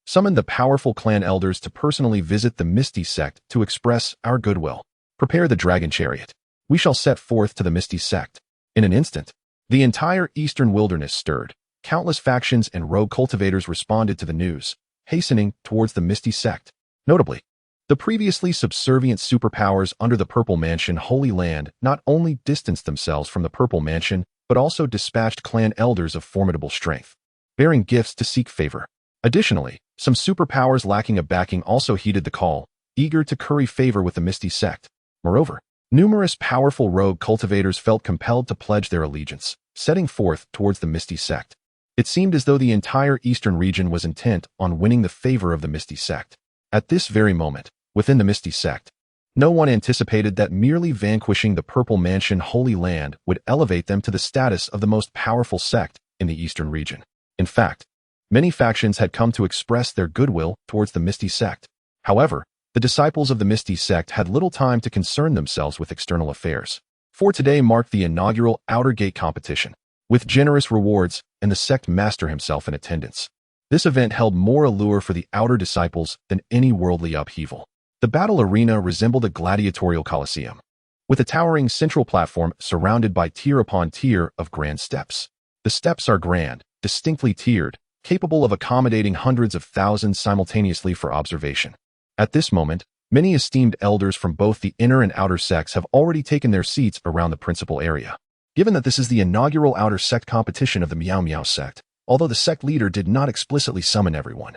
summon the powerful clan elders to personally visit the Misty Sect to express our goodwill. Prepare the dragon chariot. We shall set forth to the Misty Sect. In an instant, the entire eastern wilderness stirred. Countless factions and rogue cultivators responded to the news, hastening towards the Misty Sect. Notably, the previously subservient superpowers under the Purple Mansion Holy Land not only distanced themselves from the Purple Mansion, but also dispatched clan elders of formidable strength, bearing gifts to seek favor. Additionally, some superpowers lacking a backing also heeded the call, eager to curry favor with the Misty Sect. Moreover, numerous powerful rogue cultivators felt compelled to pledge their allegiance, setting forth towards the Misty Sect. It seemed as though the entire eastern region was intent on winning the favor of the Misty Sect. At this very moment, within the Misty Sect, no one anticipated that merely vanquishing the Purple Mansion Holy Land would elevate them to the status of the most powerful sect in the eastern region. In fact, many factions had come to express their goodwill towards the Misty Sect. However, the disciples of the Misty Sect had little time to concern themselves with external affairs. For today marked the inaugural Outer Gate competition, with generous rewards and the sect master himself in attendance. This event held more allure for the outer disciples than any worldly upheaval. The battle arena resembled a gladiatorial coliseum, with a towering central platform surrounded by tier upon tier of grand steps. The steps are grand, distinctly tiered, capable of accommodating hundreds of thousands simultaneously for observation. At this moment, many esteemed elders from both the inner and outer sects have already taken their seats around the principal area. Given that this is the inaugural outer sect competition of the Miao Miao sect, although the sect leader did not explicitly summon everyone,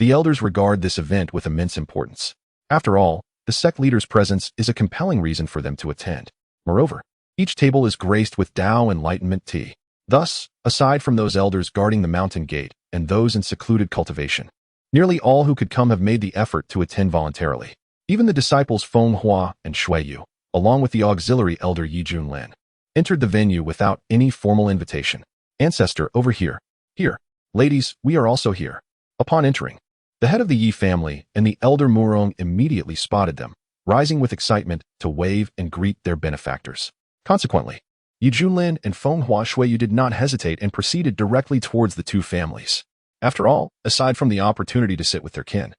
The elders regard this event with immense importance. After all, the sect leader's presence is a compelling reason for them to attend. Moreover, each table is graced with Tao enlightenment tea. Thus, aside from those elders guarding the mountain gate and those in secluded cultivation, nearly all who could come have made the effort to attend voluntarily. Even the disciples Feng Hua and Shui Yu, along with the auxiliary elder Yi Junlin, entered the venue without any formal invitation. Ancestor, over here. Here. Ladies, we are also here. Upon entering, the head of the Yi family and the elder Murong immediately spotted them, rising with excitement to wave and greet their benefactors. Consequently, Yi Junlin and Feng Hua Shuiyu did not hesitate and proceeded directly towards the two families. After all, aside from the opportunity to sit with their kin,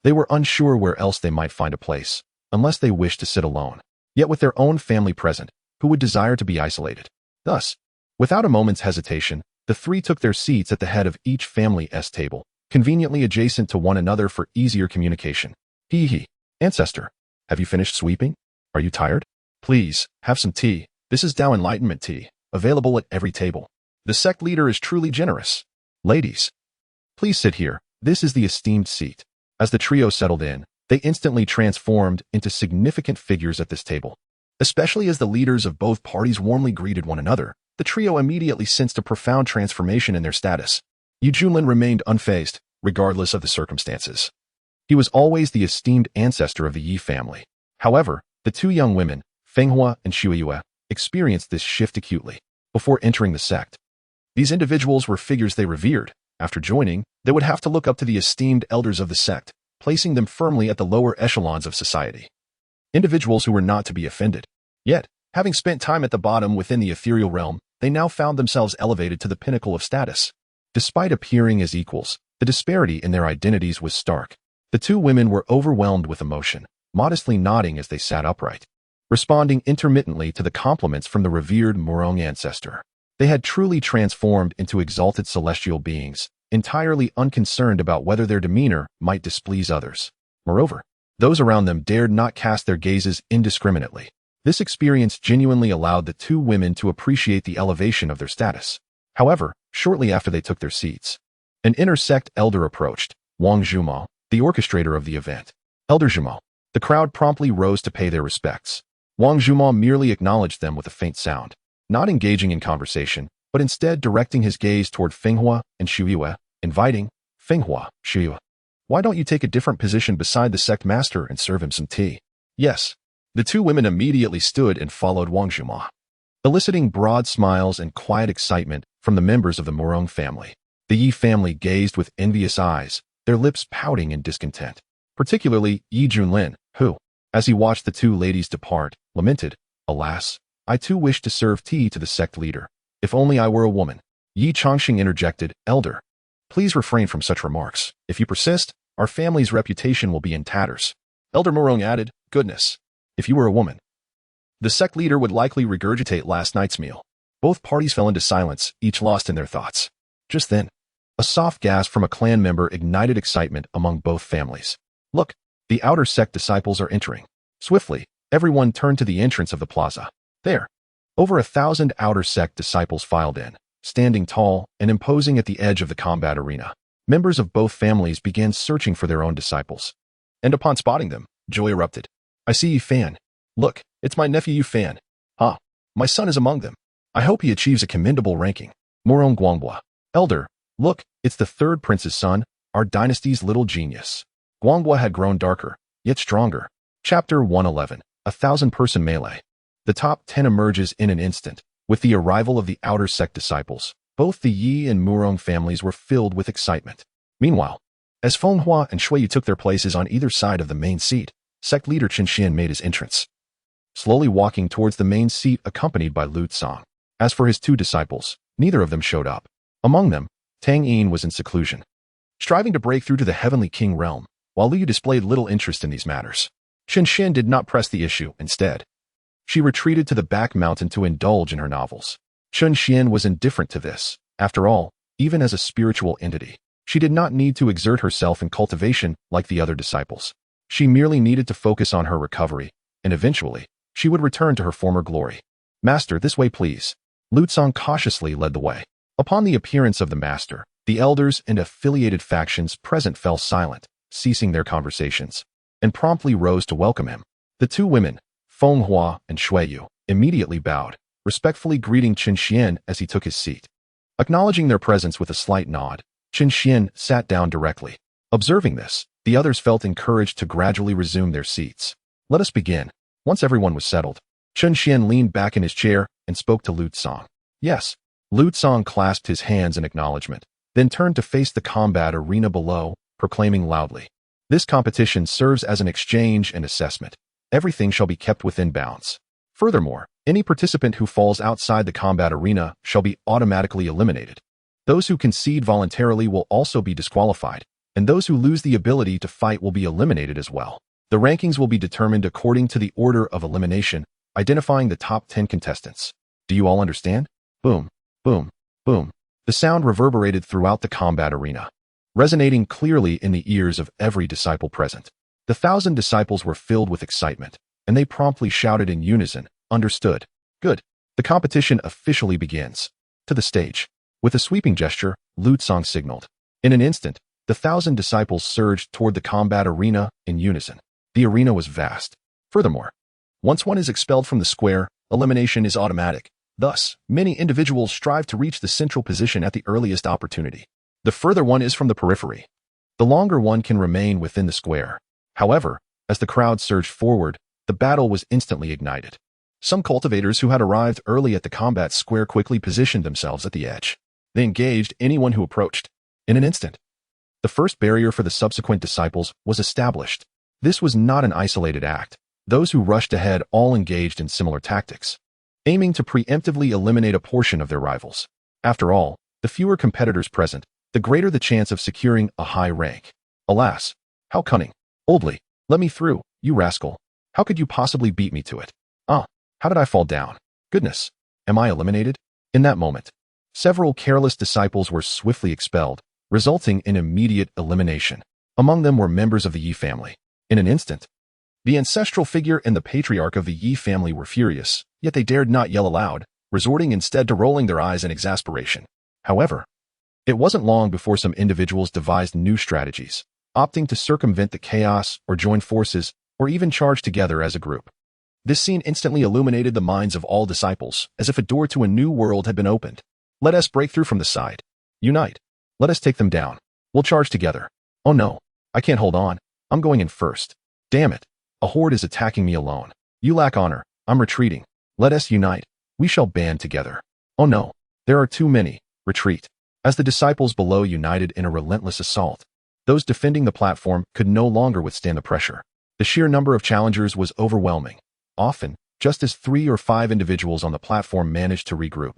they were unsure where else they might find a place, unless they wished to sit alone, yet with their own family present, who would desire to be isolated. Thus, without a moment's hesitation, the three took their seats at the head of each family's table, conveniently adjacent to one another for easier communication. Hee. Ancestor, have you finished sweeping? Are you tired? Please, have some tea. This is Tao Enlightenment tea, available at every table. The sect leader is truly generous. Ladies, please sit here. This is the esteemed seat. As the trio settled in, they instantly transformed into significant figures at this table. Especially as the leaders of both parties warmly greeted one another, the trio immediately sensed a profound transformation in their status. Yi Junlin remained unfazed, regardless of the circumstances. He was always the esteemed ancestor of the Yi family. However, the two young women, Feng Hua and Shui Yue, experienced this shift acutely. Before entering the sect, these individuals were figures they revered. After joining, they would have to look up to the esteemed elders of the sect, placing them firmly at the lower echelons of society. Individuals who were not to be offended. Yet, having spent time at the bottom within the ethereal realm, they now found themselves elevated to the pinnacle of status. Despite appearing as equals, the disparity in their identities was stark. The two women were overwhelmed with emotion, modestly nodding as they sat upright, responding intermittently to the compliments from the revered Murong ancestor. They had truly transformed into exalted celestial beings, entirely unconcerned about whether their demeanor might displease others. Moreover, those around them dared not cast their gazes indiscriminately. This experience genuinely allowed the two women to appreciate the elevation of their status. However, shortly after they took their seats, an inter-sect elder approached, Wang Zhumo, the orchestrator of the event. Elder Zhumo. The crowd promptly rose to pay their respects. Wang Zhumo merely acknowledged them with a faint sound, not engaging in conversation, but instead directing his gaze toward Feng Hua and Shui Yue, inviting, Feng Hua, Shui Yue, why don't you take a different position beside the sect master and serve him some tea? Yes. The two women immediately stood and followed Wang Zhumo, eliciting broad smiles and quiet excitement from the members of the Murong family. The Yi family gazed with envious eyes, their lips pouting in discontent. Particularly Yi Junlin, who, as he watched the two ladies depart, lamented, alas, I too wish to serve tea to the sect leader. If only I were a woman. Yi Chongxing interjected, Elder, please refrain from such remarks. If you persist, our family's reputation will be in tatters. Elder Murong added, goodness. If you were a woman, the sect leader would likely regurgitate last night's meal. Both parties fell into silence, each lost in their thoughts. Just then, a soft gasp from a clan member ignited excitement among both families. Look, the outer sect disciples are entering. Swiftly, everyone turned to the entrance of the plaza. There, over 1,000 outer sect disciples filed in, standing tall and imposing at the edge of the combat arena. Members of both families began searching for their own disciples. And upon spotting them, joy erupted. I see Yi Fan. Look, it's my nephew Yi Fan. My son is among them. I hope he achieves a commendable ranking. Murong Guangbua. Elder, look, it's the third prince's son, our dynasty's little genius. Guangbua had grown darker, yet stronger. Chapter 111, 1,000-person melee. The top 10 emerges in an instant. With the arrival of the outer sect disciples, both the Yi and Murong families were filled with excitement. Meanwhile, as Feng Hua and Shui Yu took their places on either side of the main seat, sect leader Chen Xuan made his entrance, slowly walking towards the main seat accompanied by Lu Tsang. As for his two disciples, neither of them showed up. Among them, Tang Yin was in seclusion, striving to break through to the heavenly king realm, while Lu Yu displayed little interest in these matters. Chen Xuan did not press the issue. Instead, she retreated to the back mountain to indulge in her novels. Chen Xuan was indifferent to this. After all, even as a spiritual entity, she did not need to exert herself in cultivation like the other disciples. She merely needed to focus on her recovery, and eventually, she would return to her former glory. Master, this way please. Lu Tsang cautiously led the way. Upon the appearance of the master, The elders and affiliated factions present fell silent, ceasing their conversations, and promptly rose to welcome him. The two women, Feng Hua and Shui Yu, immediately bowed, respectfully greeting Chen Xuan as he took his seat. Acknowledging their presence with a slight nod, Chen Xuan sat down directly. Observing this, the others felt encouraged to gradually resume their seats. Let us begin. Once everyone was settled, Chen Xuan leaned back in his chair and spoke to Lu Tsang. Yes. Lu Tsang clasped his hands in acknowledgement, then turned to face the combat arena below, proclaiming loudly, "This competition serves as an exchange and assessment. Everything shall be kept within bounds. Furthermore, any participant who falls outside the combat arena shall be automatically eliminated. Those who concede voluntarily will also be disqualified, and those who lose the ability to fight will be eliminated as well. The rankings will be determined according to the order of elimination, identifying the top 10 contestants. Do you all understand?" Boom, boom, boom. The sound reverberated throughout the combat arena, resonating clearly in the ears of every disciple present. The 1,000 disciples were filled with excitement, and they promptly shouted in unison, "Understood. Good. The competition officially begins." To the stage. With a sweeping gesture, Lu Tsang signaled. In an instant, the 1,000 disciples surged toward the combat arena in unison. The arena was vast. Furthermore, once one is expelled from the square, elimination is automatic. Thus, many individuals strive to reach the central position at the earliest opportunity. The further one is from the periphery, the longer one can remain within the square. However, as the crowd surged forward, the battle was instantly ignited. Some cultivators who had arrived early at the combat square quickly positioned themselves at the edge. They engaged anyone who approached. In an instant, the first barrier for the subsequent disciples was established. This was not an isolated act. Those who rushed ahead all engaged in similar tactics, aiming to preemptively eliminate a portion of their rivals. After all, the fewer competitors present, the greater the chance of securing a high rank. Alas, how cunning. Boldly, "Let me through, you rascal. How could you possibly beat me to it? Ah, how did I fall down? Goodness, am I eliminated?" In that moment, several careless disciples were swiftly expelled, resulting in immediate elimination. Among them were members of the Yi family. In an instant, the ancestral figure and the patriarch of the Yi family were furious, yet they dared not yell aloud, resorting instead to rolling their eyes in exasperation. However, it wasn't long before some individuals devised new strategies, opting to circumvent the chaos or join forces or even charge together as a group. This scene instantly illuminated the minds of all disciples, as if a door to a new world had been opened. "Let us break through from the side. Unite. Let us take them down. We'll charge together. Oh no, I can't hold on. I'm going in first. Damn it. A horde is attacking me alone. You lack honor. I'm retreating. Let us unite. We shall band together. Oh no, there are too many. Retreat." As the disciples below united in a relentless assault, those defending the platform could no longer withstand the pressure. The sheer number of challengers was overwhelming. Often, just as 3 or 5 individuals on the platform managed to regroup,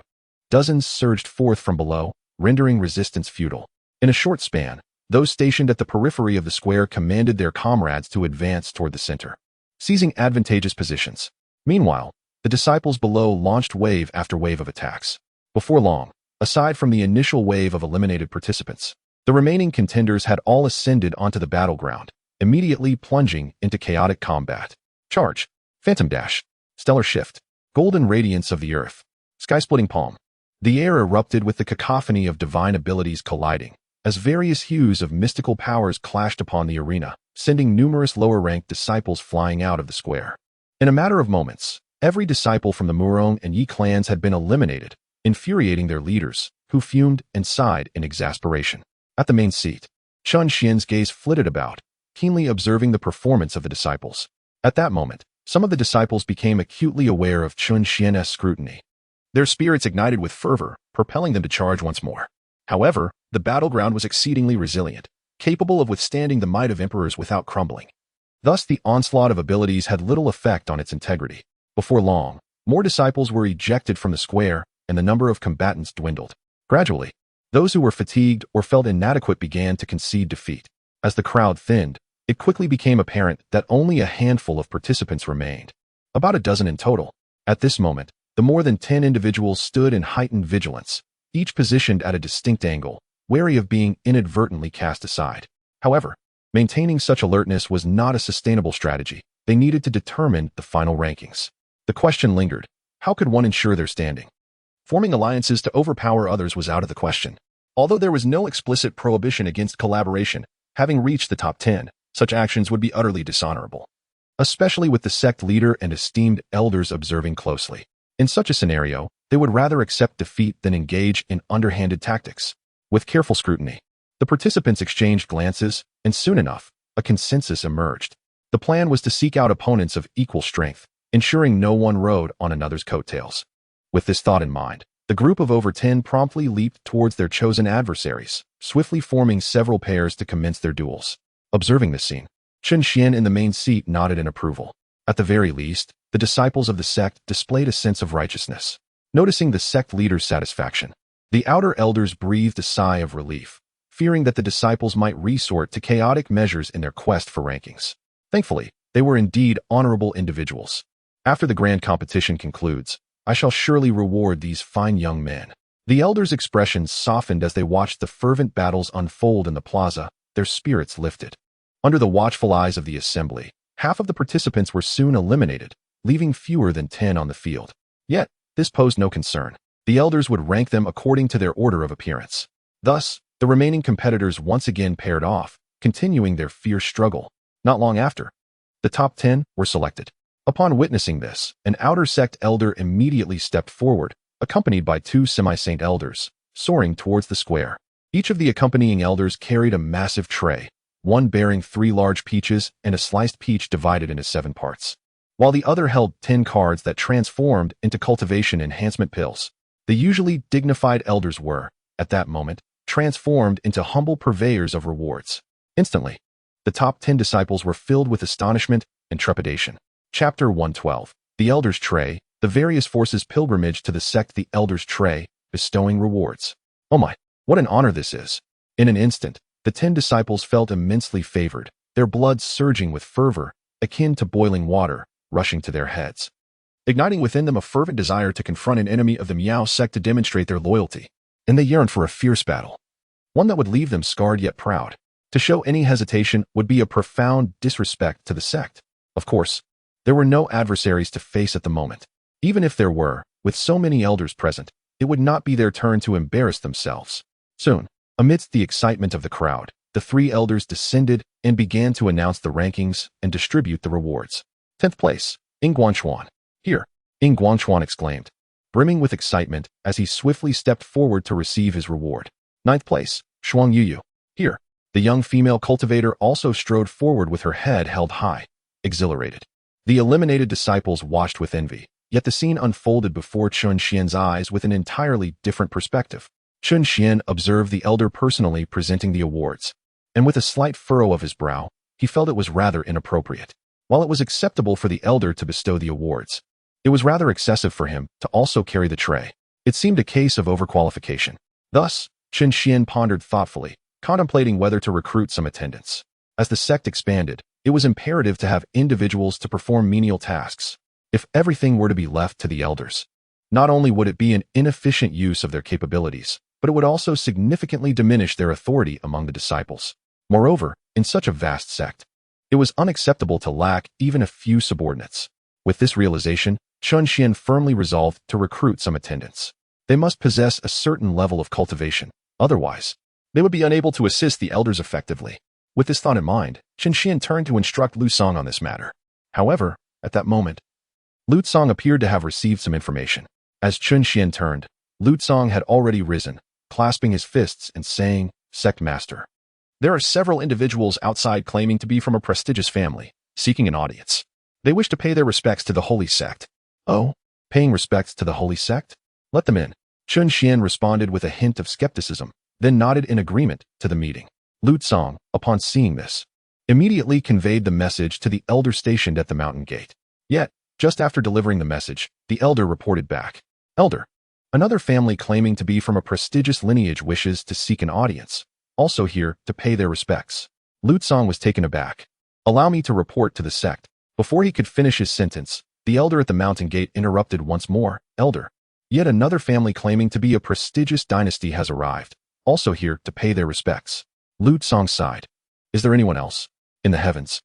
dozens surged forth from below, rendering resistance futile. In a short span, those stationed at the periphery of the square commanded their comrades to advance toward the center, seizing advantageous positions. Meanwhile, the disciples below launched wave after wave of attacks. Before long, aside from the initial wave of eliminated participants, the remaining contenders had all ascended onto the battleground, immediately plunging into chaotic combat. Charge, phantom dash, stellar shift, golden radiance of the earth, sky-splitting palm. The air erupted with the cacophony of divine abilities colliding, as various hues of mystical powers clashed upon the arena, sending numerous lower-ranked disciples flying out of the square. In a matter of moments, every disciple from the Murong and Yi clans had been eliminated, infuriating their leaders, who fumed and sighed in exasperation. At the main seat, Chen Xuan's gaze flitted about, keenly observing the performance of the disciples. At that moment, some of the disciples became acutely aware of Chen Xuan's scrutiny. Their spirits ignited with fervor, propelling them to charge once more. However, the battleground was exceedingly resilient, capable of withstanding the might of emperors without crumbling. Thus, the onslaught of abilities had little effect on its integrity. Before long, more disciples were ejected from the square, and the number of combatants dwindled. Gradually, those who were fatigued or felt inadequate began to concede defeat. As the crowd thinned, it quickly became apparent that only a handful of participants remained, about a dozen in total. At this moment, the more than 10 individuals stood in heightened vigilance, each positioned at a distinct angle, wary of being inadvertently cast aside. However, maintaining such alertness was not a sustainable strategy. They needed to determine the final rankings. The question lingered: how could one ensure their standing? Forming alliances to overpower others was out of the question. Although there was no explicit prohibition against collaboration, having reached the top 10, such actions would be utterly dishonorable, especially with the sect leader and esteemed elders observing closely. In such a scenario, they would rather accept defeat than engage in underhanded tactics. With careful scrutiny, the participants exchanged glances, and soon enough, a consensus emerged. The plan was to seek out opponents of equal strength, ensuring no one rode on another's coattails. With this thought in mind, the group of over 10 promptly leaped towards their chosen adversaries, swiftly forming several pairs to commence their duels. Observing this scene, Chen Xuan in the main seat nodded in approval. At the very least, the disciples of the sect displayed a sense of righteousness. Noticing the sect leader's satisfaction, the outer elders breathed a sigh of relief, fearing that the disciples might resort to chaotic measures in their quest for rankings. Thankfully, they were indeed honorable individuals. After the grand competition concludes, I shall surely reward these fine young men. The elders' expressions softened as they watched the fervent battles unfold in the plaza, their spirits lifted. Under the watchful eyes of the assembly, half of the participants were soon eliminated, leaving fewer than 10 on the field. Yet, this posed no concern. The elders would rank them according to their order of appearance. Thus, the remaining competitors once again paired off, continuing their fierce struggle. Not long after, the top 10 were selected. Upon witnessing this, an outer sect elder immediately stepped forward, accompanied by 2 semi-saint elders, soaring towards the square. Each of the accompanying elders carried a massive tray, one bearing 3 large peaches and a sliced peach divided into 7 parts, while the other held 10 cards that transformed into cultivation enhancement pills. The usually dignified elders were, at that moment, transformed into humble purveyors of rewards. Instantly, the top 10 disciples were filled with astonishment and trepidation. Chapter 112. The Elder's Tray, the various forces pilgrimage to the sect. The Elder's Tray, bestowing rewards. Oh my, what an honor this is. In an instant, the 10 disciples felt immensely favored, their blood surging with fervor, akin to boiling water, rushing to their heads, igniting within them a fervent desire to confront an enemy of the Miao sect to demonstrate their loyalty. And they yearned for a fierce battle, one that would leave them scarred yet proud. To show any hesitation would be a profound disrespect to the sect. Of course, there were no adversaries to face at the moment. Even if there were, with so many elders present, it would not be their turn to embarrass themselves. Soon, amidst the excitement of the crowd, the 3 elders descended and began to announce the rankings and distribute the rewards. 10th place, Chen Xuan. Here, Chen Xuan exclaimed, brimming with excitement as he swiftly stepped forward to receive his reward. 9th place, Shuang Yuyu. Here, the young female cultivator also strode forward with her head held high, exhilarated. The eliminated disciples watched with envy, yet the scene unfolded before Chen Xuan's eyes with an entirely different perspective. Chen Xuan observed the elder personally presenting the awards, and with a slight furrow of his brow, he felt it was rather inappropriate. While it was acceptable for the elder to bestow the awards, it was rather excessive for him to also carry the tray. It seemed a case of overqualification. Thus, Chen Xuan pondered thoughtfully, contemplating whether to recruit some attendants. As the sect expanded, it was imperative to have individuals to perform menial tasks. If everything were to be left to the elders, not only would it be an inefficient use of their capabilities, but it would also significantly diminish their authority among the disciples. Moreover, in such a vast sect, it was unacceptable to lack even a few subordinates. With this realization, Chen Xuan firmly resolved to recruit some attendants. They must possess a certain level of cultivation, otherwise, they would be unable to assist the elders effectively. With this thought in mind, Chen Xuan turned to instruct Lu Song on this matter. However, at that moment, Lu Song appeared to have received some information. As Chen Xuan turned, Lu Song had already risen, clasping his fists and saying, "Sect Master, there are several individuals outside claiming to be from a prestigious family, seeking an audience. They wish to pay their respects to the Holy Sect." "Oh, paying respects to the Holy Sect? Let them in." Chen Xuan responded with a hint of skepticism, then nodded in agreement to the meeting. Lu Song, upon seeing this, immediately conveyed the message to the elder stationed at the mountain gate. Yet, just after delivering the message, the elder reported back, "Elder, another family claiming to be from a prestigious lineage wishes to seek an audience, also here to pay their respects." Lu Song was taken aback. "Allow me to report to the sect." Before he could finish his sentence, the elder at the mountain gate interrupted once more, "Elder, yet another family claiming to be a prestigious dynasty has arrived, also here to pay their respects." Lu Song sighed. "Is there anyone else? In the heavens?"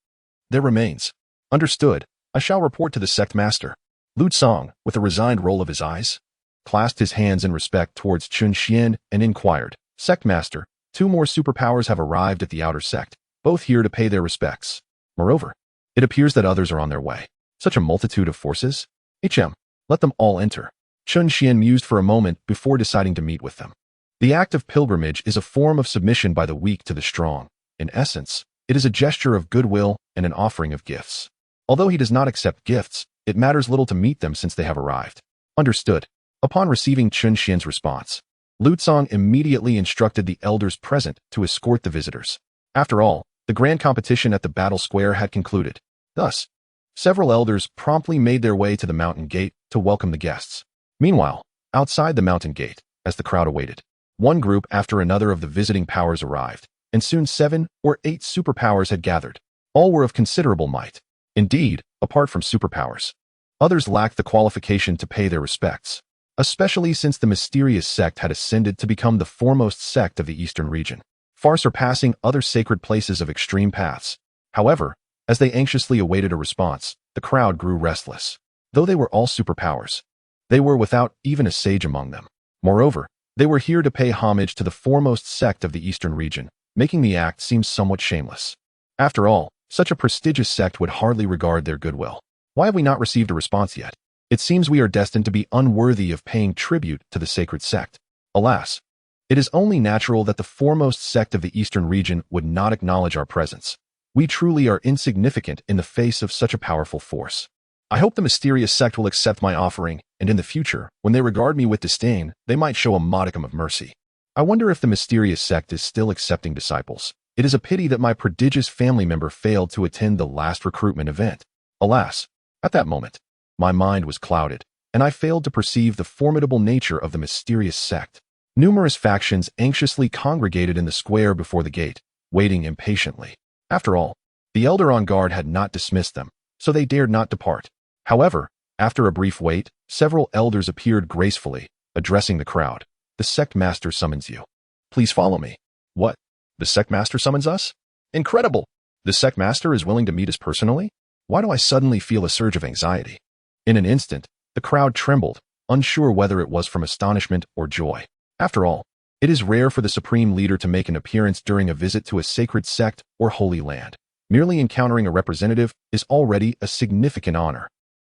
"There remains." "Understood. I shall report to the sect master." Lu Song, with a resigned roll of his eyes, clasped his hands in respect towards Chen Xuan and inquired, Sect Master, 2 more superpowers have arrived at the outer sect, both here to pay their respects. Moreover, it appears that others are on their way. Such a multitude of forces? Let them all enter. Chen Xuan mused for a moment before deciding to meet with them. The act of pilgrimage is a form of submission by the weak to the strong. In essence, it is a gesture of goodwill and an offering of gifts. Although he does not accept gifts, it matters little to meet them since they have arrived. Understood. Upon receiving Chen Xian's response, Luzong immediately instructed the elders present to escort the visitors. After all, the grand competition at the battle square had concluded. Thus, several elders promptly made their way to the mountain gate to welcome the guests. Meanwhile, outside the mountain gate, as the crowd awaited, one group after another of the visiting powers arrived, and soon 7 or 8 superpowers had gathered. All were of considerable might. Indeed, apart from superpowers, others lacked the qualification to pay their respects, especially since the mysterious sect had ascended to become the foremost sect of the eastern region, far surpassing other sacred places of extreme paths. However, as they anxiously awaited a response, the crowd grew restless. Though they were all superpowers, they were without even a sage among them. Moreover, they were here to pay homage to the foremost sect of the eastern region, making the act seem somewhat shameless. After all, such a prestigious sect would hardly regard their goodwill. Why have we not received a response yet? It seems we are destined to be unworthy of paying tribute to the sacred sect. Alas, it is only natural that the foremost sect of the eastern region would not acknowledge our presence. We truly are insignificant in the face of such a powerful force. I hope the mysterious sect will accept my offering, and in the future, when they regard me with disdain, they might show a modicum of mercy. I wonder if the mysterious sect is still accepting disciples. It is a pity that my prodigious family member failed to attend the last recruitment event. Alas, at that moment, my mind was clouded, and I failed to perceive the formidable nature of the mysterious sect. Numerous factions anxiously congregated in the square before the gate, waiting impatiently. After all, the elder on guard had not dismissed them, so they dared not depart. However, after a brief wait, several elders appeared gracefully, addressing the crowd. The sect master summons you. Please follow me. What? The sect master summons us? Incredible! The sect master is willing to meet us personally? Why do I suddenly feel a surge of anxiety? In an instant, the crowd trembled, unsure whether it was from astonishment or joy. After all, it is rare for the supreme leader to make an appearance during a visit to a sacred sect or holy land. Merely encountering a representative is already a significant honor.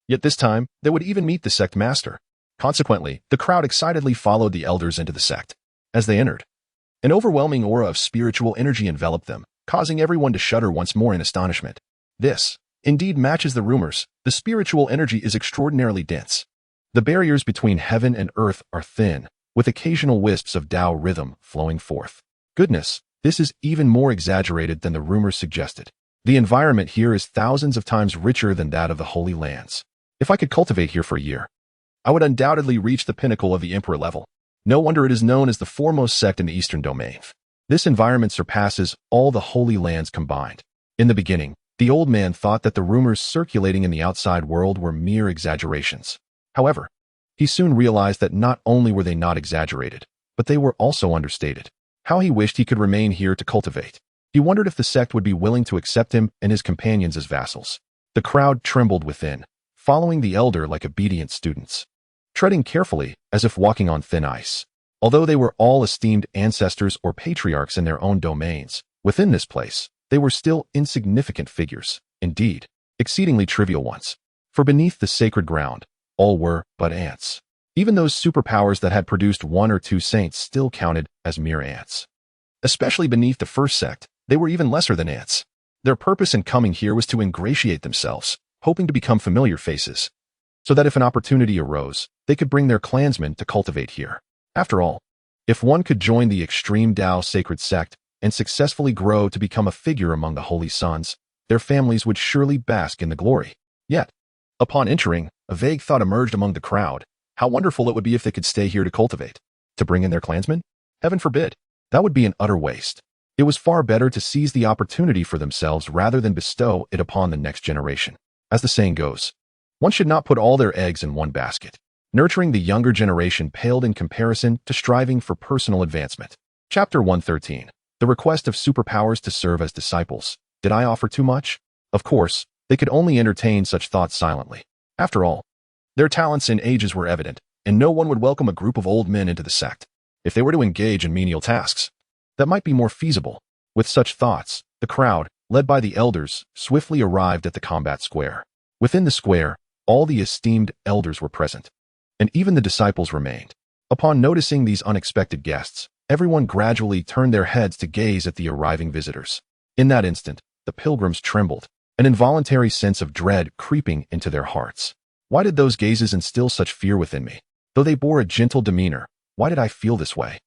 Yet this time, they would even meet the sect master. Consequently, the crowd excitedly followed the elders into the sect. As they entered, an overwhelming aura of spiritual energy enveloped them, causing everyone to shudder once more in astonishment. This, indeed, matches the rumors. The spiritual energy is extraordinarily dense. The barriers between heaven and earth are thin, with occasional wisps of Tao rhythm flowing forth. Goodness, this is even more exaggerated than the rumors suggested. The environment here is thousands of times richer than that of the Holy Lands. If I could cultivate here for a year, I would undoubtedly reach the pinnacle of the emperor level. No wonder it is known as the foremost sect in the eastern domain. This environment surpasses all the Holy Lands combined. In the beginning, the old man thought that the rumors circulating in the outside world were mere exaggerations. However, he soon realized that not only were they not exaggerated, but they were also understated. How he wished he could remain here to cultivate. He wondered if the sect would be willing to accept him and his companions as vassals. The crowd trembled within, following the elder like obedient students, treading carefully as if walking on thin ice. Although they were all esteemed ancestors or patriarchs in their own domains, within this place, they were still insignificant figures, indeed, exceedingly trivial ones. For beneath the sacred ground, all were but ants. Even those superpowers that had produced 1 or 2 saints still counted as mere ants. Especially beneath the first sect, they were even lesser than ants. Their purpose in coming here was to ingratiate themselves, hoping to become familiar faces, so that if an opportunity arose, they could bring their clansmen to cultivate here. After all, if one could join the extreme Tao sacred sect and successfully grow to become a figure among the holy sons, their families would surely bask in the glory. Yet, upon entering, a vague thought emerged among the crowd. How wonderful it would be if they could stay here to cultivate. To bring in their clansmen? Heaven forbid. That would be an utter waste. It was far better to seize the opportunity for themselves rather than bestow it upon the next generation. As the saying goes, one should not put all their eggs in one basket. Nurturing the younger generation paled in comparison to striving for personal advancement. Chapter 113. The request of superpowers to serve as disciples. Did I offer too much? Of course, they could only entertain such thoughts silently. After all, their talents and ages were evident, and no one would welcome a group of old men into the sect. if they were to engage in menial tasks, that might be more feasible. With such thoughts, the crowd, led by the elders, swiftly arrived at the combat square. Within the square, all the esteemed elders were present, and even the disciples remained. Upon noticing these unexpected guests, everyone gradually turned their heads to gaze at the arriving visitors. In that instant, the pilgrims trembled, an involuntary sense of dread creeping into their hearts. Why did those gazes instill such fear within me? Though they bore a gentle demeanor, why did I feel this way?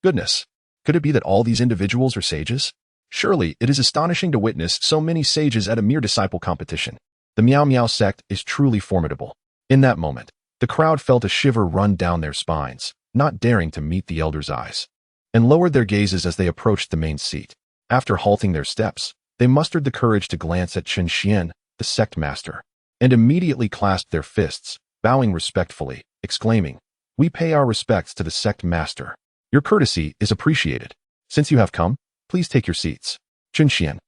Goodness, could it be that all these individuals are sages? Surely it is astonishing to witness so many sages at a mere disciple competition. The Miao Miao sect is truly formidable. In that moment, the crowd felt a shiver run down their spines, not daring to meet the elders' eyes, and lowered their gazes as they approached the main seat. After halting their steps, they mustered the courage to glance at Chen Xuan, the sect master, and immediately clasped their fists, bowing respectfully, exclaiming, "We pay our respects to the sect master. Your courtesy is appreciated. Since you have come, please take your seats." Chen Xuan,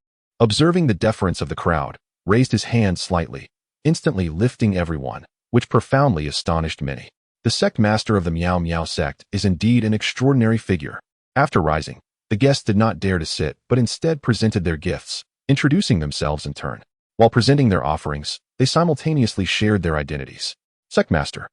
observing the deference of the crowd, raised his hand slightly, instantly lifting everyone, which profoundly astonished many. The sect master of the Miao Miao sect is indeed an extraordinary figure. After rising, the guests did not dare to sit, but instead presented their gifts, introducing themselves in turn. While presenting their offerings, they simultaneously shared their identities. Sect master,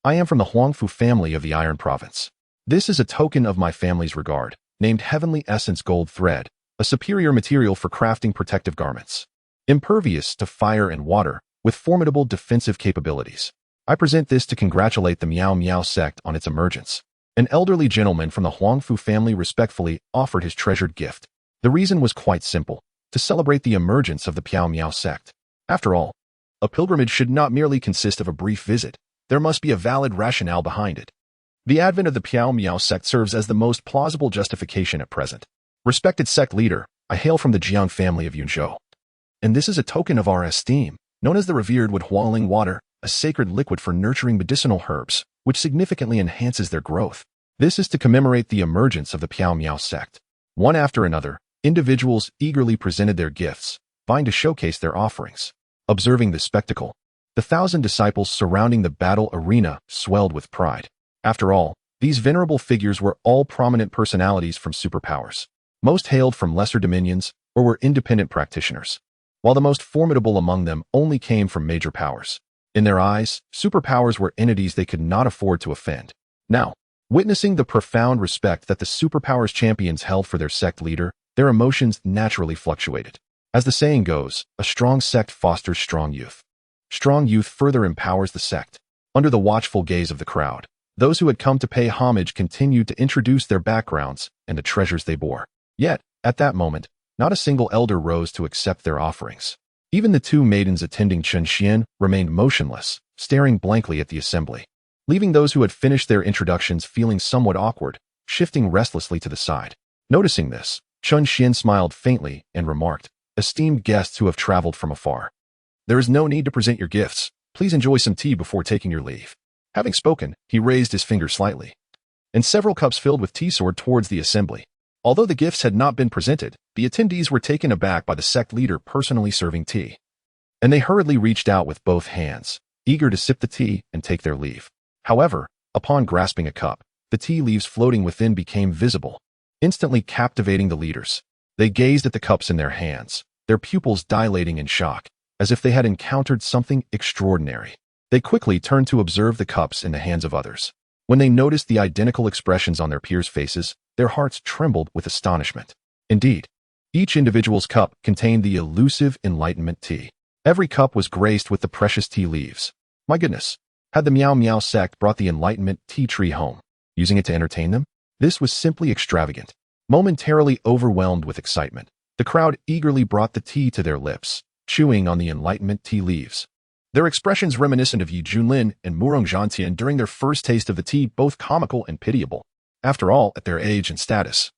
I am from the Huangfu family of the Iron Province. This is a token of my family's regard, named Heavenly Essence Gold Thread, a superior material for crafting protective garments. Impervious to fire and water, with formidable defensive capabilities. I present this to congratulate the Miao Miao sect on its emergence. An elderly gentleman from the Huangfu family respectfully offered his treasured gift. The reason was quite simple, to celebrate the emergence of the Miao Miao sect. After all, a pilgrimage should not merely consist of a brief visit. There must be a valid rationale behind it. The advent of the Miao Miao sect serves as the most plausible justification at present. Respected sect leader, I hail from the Jiang family of Yunzhou. And this is a token of our esteem, known as the revered Hualing water, a sacred liquid for nurturing medicinal herbs, which significantly enhances their growth. This is to commemorate the emergence of the Miao Miao sect. One after another, individuals eagerly presented their gifts, vying to showcase their offerings. Observing this spectacle, the 1,000 disciples surrounding the battle arena swelled with pride. After all, these venerable figures were all prominent personalities from superpowers. Most hailed from lesser dominions or were independent practitioners, while the most formidable among them only came from major powers. In their eyes, superpowers were entities they could not afford to offend. Now, witnessing the profound respect that the superpowers champions held for their sect leader, their emotions naturally fluctuated. As the saying goes, a strong sect fosters strong youth. Strong youth further empowers the sect. Under the watchful gaze of the crowd, those who had come to pay homage continued to introduce their backgrounds and the treasures they bore. Yet, at that moment, not a single elder rose to accept their offerings. Even the 2 maidens attending Chen Xuan remained motionless, staring blankly at the assembly, leaving those who had finished their introductions feeling somewhat awkward, shifting restlessly to the side. Noticing this, Chen Xuan smiled faintly and remarked, "Esteemed guests who have traveled from afar, there is no need to present your gifts. Please enjoy some tea before taking your leave." Having spoken, he raised his finger slightly, and several cups filled with tea soared towards the assembly. Although the gifts had not been presented, the attendees were taken aback by the sect leader personally serving tea, and they hurriedly reached out with both hands, eager to sip the tea and take their leave. However, upon grasping a cup, the tea leaves floating within became visible, instantly captivating the leaders. They gazed at the cups in their hands, their pupils dilating in shock, as if they had encountered something extraordinary. They quickly turned to observe the cups in the hands of others. When they noticed the identical expressions on their peers' faces, their hearts trembled with astonishment. Indeed, each individual's cup contained the elusive enlightenment tea. Every cup was graced with the precious tea leaves. My goodness, had the Miao Miao sect brought the enlightenment tea tree home, using it to entertain them? This was simply extravagant. Momentarily overwhelmed with excitement, the crowd eagerly brought the tea to their lips, chewing on the enlightenment tea leaves. Their expressions reminiscent of Yi Junlin and Murong Zhantian during their first taste of the tea, both comical and pitiable. After all, at their age and status,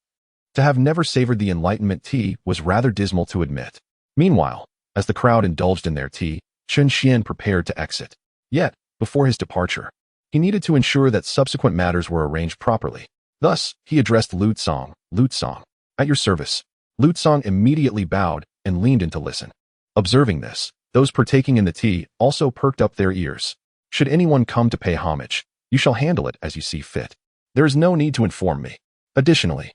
to have never savored the enlightenment tea was rather dismal to admit. Meanwhile, as the crowd indulged in their tea, Chen Xuan prepared to exit. Yet, before his departure, he needed to ensure that subsequent matters were arranged properly. Thus, he addressed Lu Tsong, "At your service." Lu Tsong immediately bowed and leaned in to listen. Observing this, those partaking in the tea also perked up their ears. "Should anyone come to pay homage, you shall handle it as you see fit." There is no need to inform me. Additionally,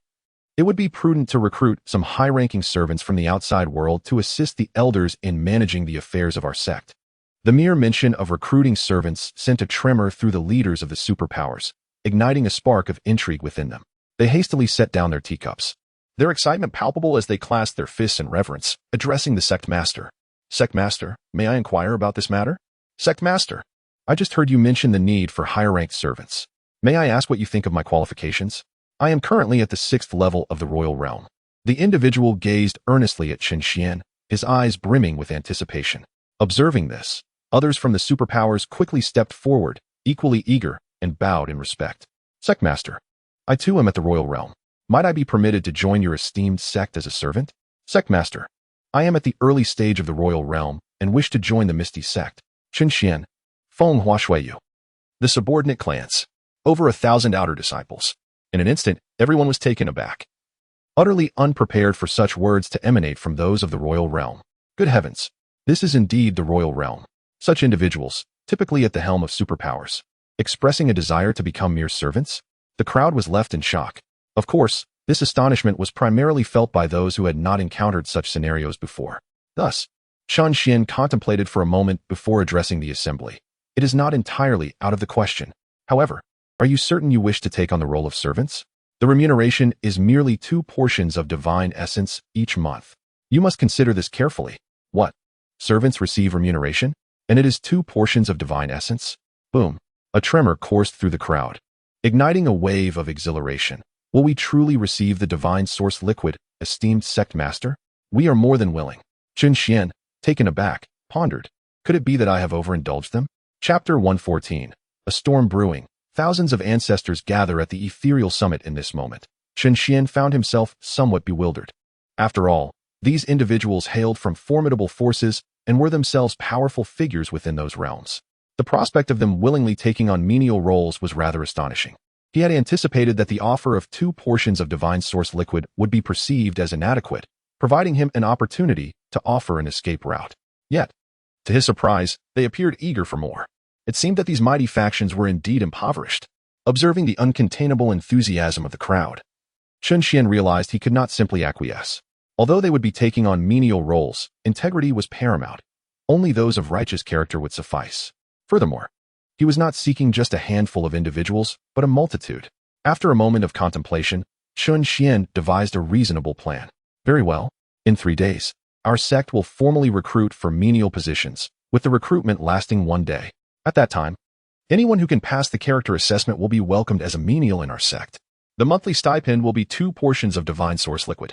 it would be prudent to recruit some high-ranking servants from the outside world to assist the elders in managing the affairs of our sect. The mere mention of recruiting servants sent a tremor through the leaders of the superpowers, igniting a spark of intrigue within them. They hastily set down their teacups, their excitement palpable as they clasped their fists in reverence, addressing the sect master. Sect master, may I inquire about this matter? Sect master, I just heard you mention the need for higher-ranked servants. May I ask what you think of my qualifications? I am currently at the 6th level of the royal realm. The individual gazed earnestly at Chen Xuan, his eyes brimming with anticipation. Observing this, others from the superpowers quickly stepped forward, equally eager, and bowed in respect. Sect master, I too am at the royal realm. Might I be permitted to join your esteemed sect as a servant? Sect master, I am at the early stage of the royal realm and wish to join the Misty Sect. Chen Xuan, Feng Hua Shuiyu. The subordinate clans. Over 1,000 outer disciples. In an instant, everyone was taken aback, utterly unprepared for such words to emanate from those of the royal realm. Good heavens, this is indeed the royal realm. Such individuals, typically at the helm of superpowers, expressing a desire to become mere servants? The crowd was left in shock. Of course, this astonishment was primarily felt by those who had not encountered such scenarios before. Thus, Chen Xuan contemplated for a moment before addressing the assembly. It is not entirely out of the question. However, are you certain you wish to take on the role of servants? The remuneration is merely 2 portions of divine essence each month. You must consider this carefully. What? Servants receive remuneration? And it is 2 portions of divine essence? Boom. A tremor coursed through the crowd, igniting a wave of exhilaration. Will we truly receive the divine source liquid, esteemed sect master? We are more than willing. Chen Xuan, taken aback, pondered. Could it be that I have overindulged them? Chapter 114. A storm brewing. Thousands of ancestors gather at the ethereal summit in this moment. Chen Xuan found himself somewhat bewildered. After all, these individuals hailed from formidable forces and were themselves powerful figures within those realms. The prospect of them willingly taking on menial roles was rather astonishing. He had anticipated that the offer of 2 portions of divine source liquid would be perceived as inadequate, providing him an opportunity to offer an escape route. Yet, to his surprise, they appeared eager for more. It seemed that these mighty factions were indeed impoverished. Observing the uncontainable enthusiasm of the crowd, Chen Xuan realized he could not simply acquiesce. Although they would be taking on menial roles, integrity was paramount. Only those of righteous character would suffice. Furthermore, he was not seeking just a handful of individuals, but a multitude. After a moment of contemplation, Chen Xuan devised a reasonable plan. Very well. In 3 days, our sect will formally recruit for menial positions, with the recruitment lasting 1 day. At that time, anyone who can pass the character assessment will be welcomed as a menial in our sect. The monthly stipend will be 2 portions of divine source liquid.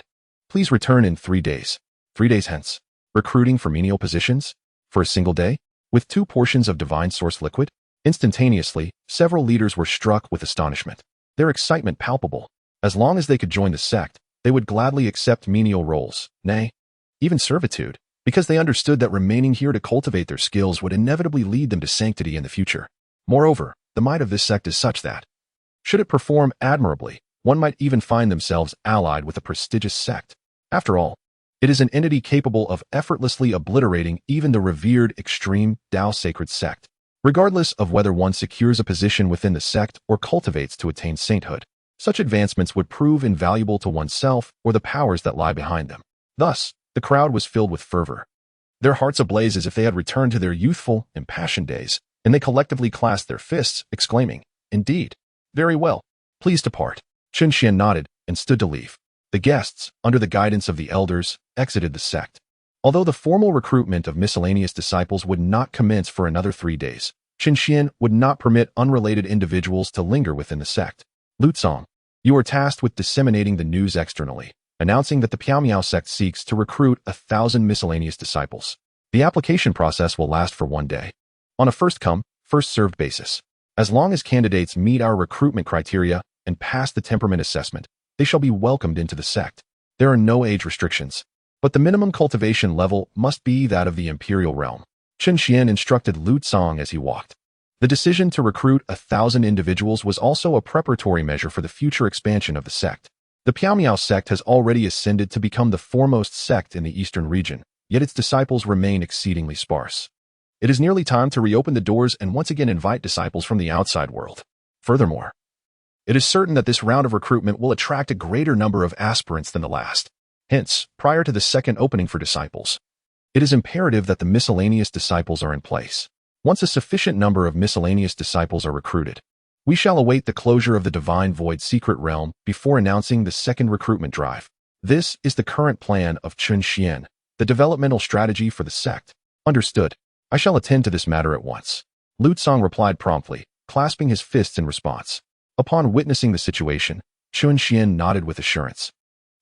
Please return in 3 days. 3 days hence. Recruiting for menial positions? For a single day? With 2 portions of divine source liquid? Instantaneously, several leaders were struck with astonishment. Their excitement palpable. As long as they could join the sect, they would gladly accept menial roles, nay, even servitude, because they understood that remaining here to cultivate their skills would inevitably lead them to sanctity in the future. Moreover, the might of this sect is such that, should it perform admirably, one might even find themselves allied with a prestigious sect. After all, it is an entity capable of effortlessly obliterating even the revered extreme Tao sacred sect, regardless of whether one secures a position within the sect or cultivates to attain sainthood. Such advancements would prove invaluable to oneself or the powers that lie behind them. Thus, the crowd was filled with fervor, their hearts ablaze as if they had returned to their youthful, impassioned days, and they collectively clasped their fists, exclaiming, "Indeed. Very well. Please depart." Chen Xuan nodded and stood to leave. The guests, under the guidance of the elders, exited the sect. Although the formal recruitment of miscellaneous disciples would not commence for another 3 days, Chen Xuan would not permit unrelated individuals to linger within the sect. Lutsong, you are tasked with disseminating the news externally, announcing that the Piao sect seeks to recruit 1,000 miscellaneous disciples. The application process will last for 1 day, on a first-come, first-served basis. As long as candidates meet our recruitment criteria and pass the temperament assessment, they shall be welcomed into the sect. There are no age restrictions, but the minimum cultivation level must be that of the imperial realm. Chen Xuan instructed Lutsong as he walked. The decision to recruit 1,000 individuals was also a preparatory measure for the future expansion of the sect. The Piao sect has already ascended to become the foremost sect in the eastern region, yet its disciples remain exceedingly sparse. It is nearly time to reopen the doors and once again invite disciples from the outside world. Furthermore, It is certain that this round of recruitment will attract a greater number of aspirants than the last. Hence, prior to the second opening for disciples, it is imperative that the miscellaneous disciples are in place. Once a sufficient number of miscellaneous disciples are recruited, we shall await the closure of the Divine Void secret realm before announcing the second recruitment drive. This is the current plan of Chen Xuan, the developmental strategy for the sect. Understood. I shall attend to this matter at once. Lu Tsang replied promptly, clasping his fists in response. Upon witnessing the situation, Chen Xuan nodded with assurance.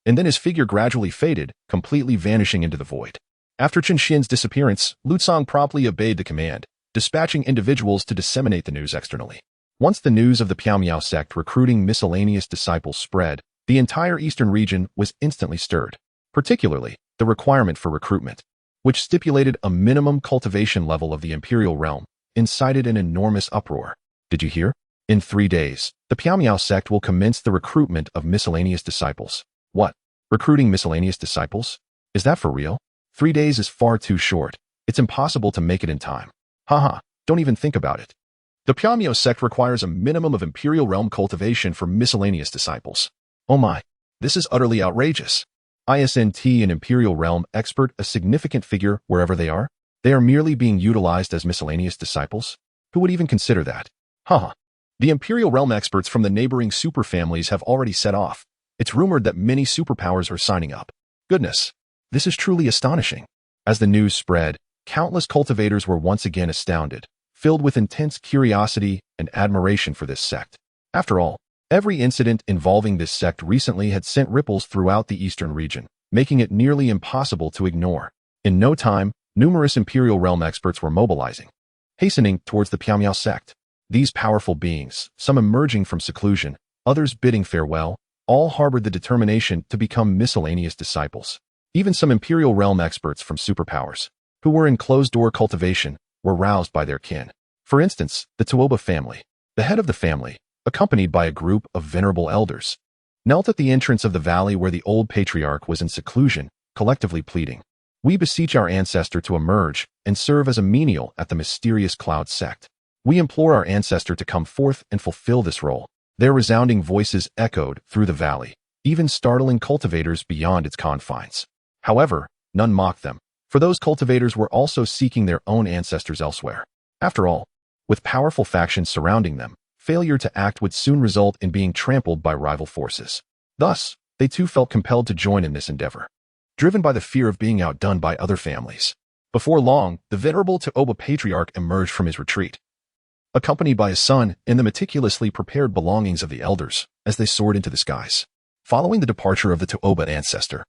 And then his figure gradually faded, completely vanishing into the void. After Chen Xuan's disappearance, Lu Tsang promptly obeyed the command, dispatching individuals to disseminate the news externally. Once the news of the Piao sect recruiting miscellaneous disciples spread, the entire eastern region was instantly stirred, particularly the requirement for recruitment, which stipulated a minimum cultivation level of the imperial realm, incited an enormous uproar. Did you hear? In 3 days, the Piao sect will commence the recruitment of miscellaneous disciples. What? Recruiting miscellaneous disciples? Is that for real? 3 days is far too short. It's impossible to make it in time. Haha, don't even think about it. The Piao sect requires a minimum of imperial realm cultivation for miscellaneous disciples. Oh my, this is utterly outrageous. Isn't an imperial realm expert a significant figure wherever they are? They are merely being utilized as miscellaneous disciples? Who would even consider that? Haha. The imperial realm experts from the neighboring superfamilies have already set off. It's rumored that many superpowers are signing up. Goodness, this is truly astonishing. As the news spread, countless cultivators were once again astounded, filled with intense curiosity and admiration for this sect. After all, every incident involving this sect recently had sent ripples throughout the eastern region, making it nearly impossible to ignore. In no time, numerous imperial realm experts were mobilizing, hastening towards the Piao sect. These powerful beings, some emerging from seclusion, others bidding farewell, all harbored the determination to become miscellaneous disciples. Even some imperial realm experts from superpowers, who were in closed-door cultivation, were roused by their kin. For instance, the Tuoba family. The head of the family, accompanied by a group of venerable elders, knelt at the entrance of the valley where the old patriarch was in seclusion, collectively pleading, "We beseech our ancestor to emerge and serve as a menial at the mysterious cloud sect. We implore our ancestor to come forth and fulfill this role." Their resounding voices echoed through the valley, even startling cultivators beyond its confines. However, none mocked them, for those cultivators were also seeking their own ancestors elsewhere. After all, with powerful factions surrounding them, failure to act would soon result in being trampled by rival forces. Thus, they too felt compelled to join in this endeavor, driven by the fear of being outdone by other families. Before long, the venerable Tuoba patriarch emerged from his retreat, accompanied by his son and the meticulously prepared belongings of the elders as they soared into the skies. Following the departure of the Tuoba ancestor,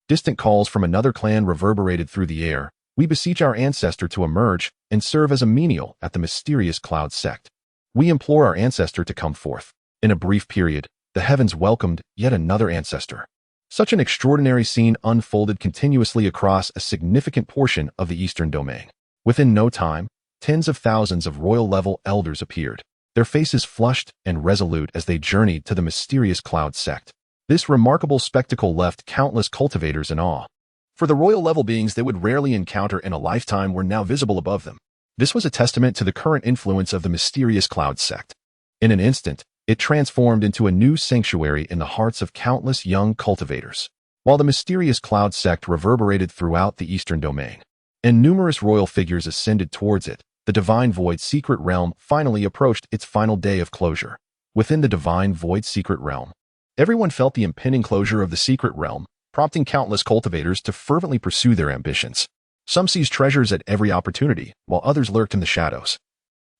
distant calls from another clan reverberated through the air. "We beseech our ancestor to emerge and serve as a menial at the mysterious cloud sect. We implore our ancestor to come forth." In a brief period, the heavens welcomed yet another ancestor. Such an extraordinary scene unfolded continuously across a significant portion of the eastern domain. Within no time, tens of thousands of royal-level elders appeared, their faces flushed and resolute as they journeyed to the mysterious cloud sect. This remarkable spectacle left countless cultivators in awe, for the royal-level beings they would rarely encounter in a lifetime were now visible above them. This was a testament to the current influence of the mysterious cloud sect. In an instant, it transformed into a new sanctuary in the hearts of countless young cultivators, while the mysterious cloud sect reverberated throughout the eastern domain, and numerous royal figures ascended towards it. The Divine Void secret realm finally approached its final day of closure. Within the Divine Void secret realm, everyone felt the impending closure of the secret realm, prompting countless cultivators to fervently pursue their ambitions. Some seized treasures at every opportunity, while others lurked in the shadows,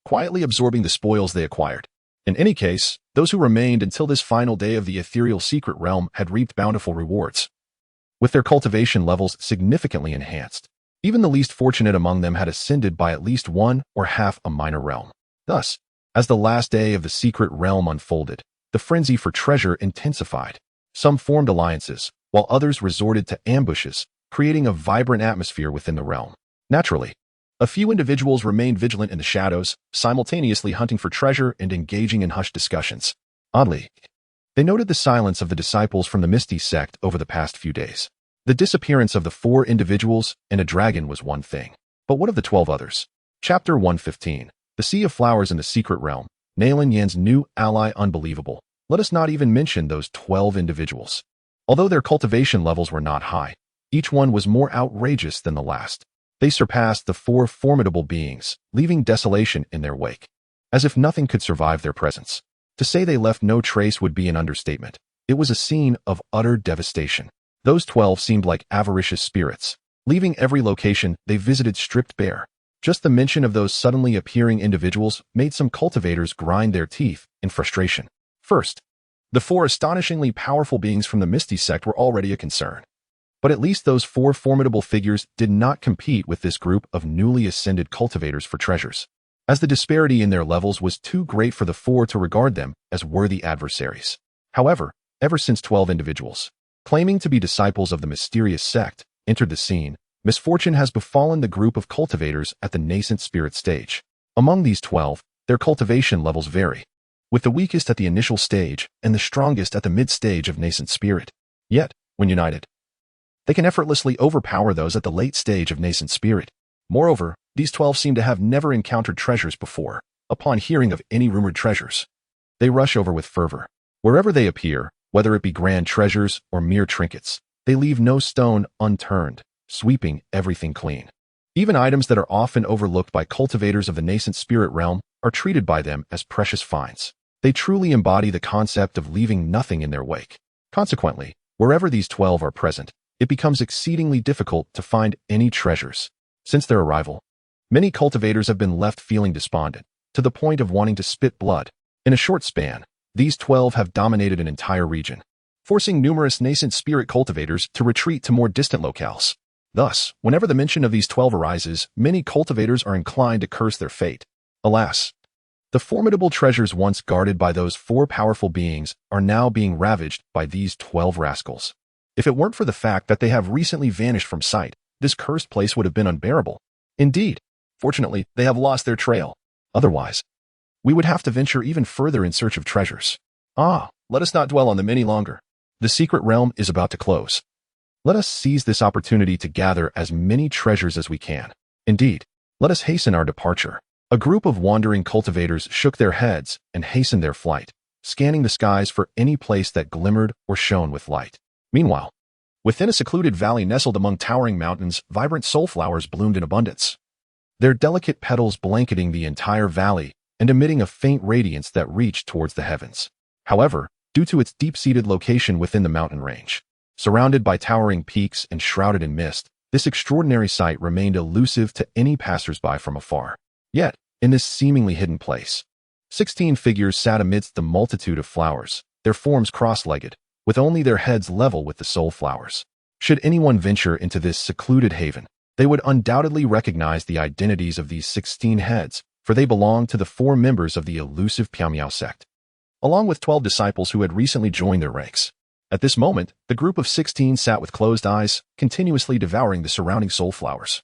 quietly absorbing the spoils they acquired. In any case, those who remained until this final day of the ethereal secret realm had reaped bountiful rewards, with their cultivation levels significantly enhanced. Even the least fortunate among them had ascended by at least one or half a minor realm. Thus, as the last day of the secret realm unfolded, the frenzy for treasure intensified. Some formed alliances, while others resorted to ambushes, creating a vibrant atmosphere within the realm. Naturally, a few individuals remained vigilant in the shadows, simultaneously hunting for treasure and engaging in hushed discussions. Oddly, they noted the silence of the disciples from the Misty Sect over the past few days. The disappearance of the 4 individuals and a dragon was one thing. But what of the 12 others? Chapter 115. The Sea of Flowers in the Secret Realm. Nalan Yan's new ally unbelievable. Let us not even mention those 12 individuals. Although their cultivation levels were not high, each one was more outrageous than the last. They surpassed the 4 formidable beings, leaving desolation in their wake, as if nothing could survive their presence. To say they left no trace would be an understatement. It was a scene of utter devastation. Those 12 seemed like avaricious spirits. Leaving every location they visited stripped bare. Just the mention of those suddenly appearing individuals made some cultivators grind their teeth in frustration. First, the 4 astonishingly powerful beings from the Misty Sect were already a concern. But at least those 4 formidable figures did not compete with this group of newly ascended cultivators for treasures, as the disparity in their levels was too great for the 4 to regard them as worthy adversaries. However, ever since 12 individuals, claiming to be disciples of the mysterious sect, entered the scene, misfortune has befallen the group of cultivators at the nascent spirit stage. Among these 12, their cultivation levels vary, with the weakest at the initial stage and the strongest at the mid-stage of nascent spirit. Yet, when united, they can effortlessly overpower those at the late stage of nascent spirit. Moreover, these 12 seem to have never encountered treasures before. Upon hearing of any rumored treasures, they rush over with fervor. Wherever they appear, whether it be grand treasures or mere trinkets, they leave no stone unturned, sweeping everything clean. Even items that are often overlooked by cultivators of the nascent spirit realm are treated by them as precious finds. They truly embody the concept of leaving nothing in their wake. Consequently, wherever these 12 are present, it becomes exceedingly difficult to find any treasures. Since their arrival, many cultivators have been left feeling despondent, to the point of wanting to spit blood. In a short span, these 12 have dominated an entire region, forcing numerous nascent spirit cultivators to retreat to more distant locales. Thus, whenever the mention of these 12 arises, many cultivators are inclined to curse their fate. Alas, the formidable treasures once guarded by those 4 powerful beings are now being ravaged by these 12 rascals. If it weren't for the fact that they have recently vanished from sight, this cursed place would have been unbearable. Indeed, fortunately, they have lost their trail. Otherwise, we would have to venture even further in search of treasures. Let us not dwell on them any longer. The secret realm is about to close. Let us seize this opportunity to gather as many treasures as we can. Indeed, let us hasten our departure. A group of wandering cultivators shook their heads and hastened their flight, scanning the skies for any place that glimmered or shone with light. Meanwhile, within a secluded valley nestled among towering mountains, vibrant soulflowers bloomed in abundance, their delicate petals blanketing the entire valley and emitting a faint radiance that reached towards the heavens. However, due to its deep-seated location within the mountain range, surrounded by towering peaks and shrouded in mist, this extraordinary sight remained elusive to any passers-by from afar. Yet, in this seemingly hidden place, 16 figures sat amidst the multitude of flowers, their forms cross-legged, with only their heads level with the soul flowers. Should anyone venture into this secluded haven, they would undoubtedly recognize the identities of these 16 heads, for they belong to the 4 members of the elusive Piao sect, along with 12 disciples who had recently joined their ranks. At this moment, the group of 16 sat with closed eyes, continuously devouring the surrounding soul flowers,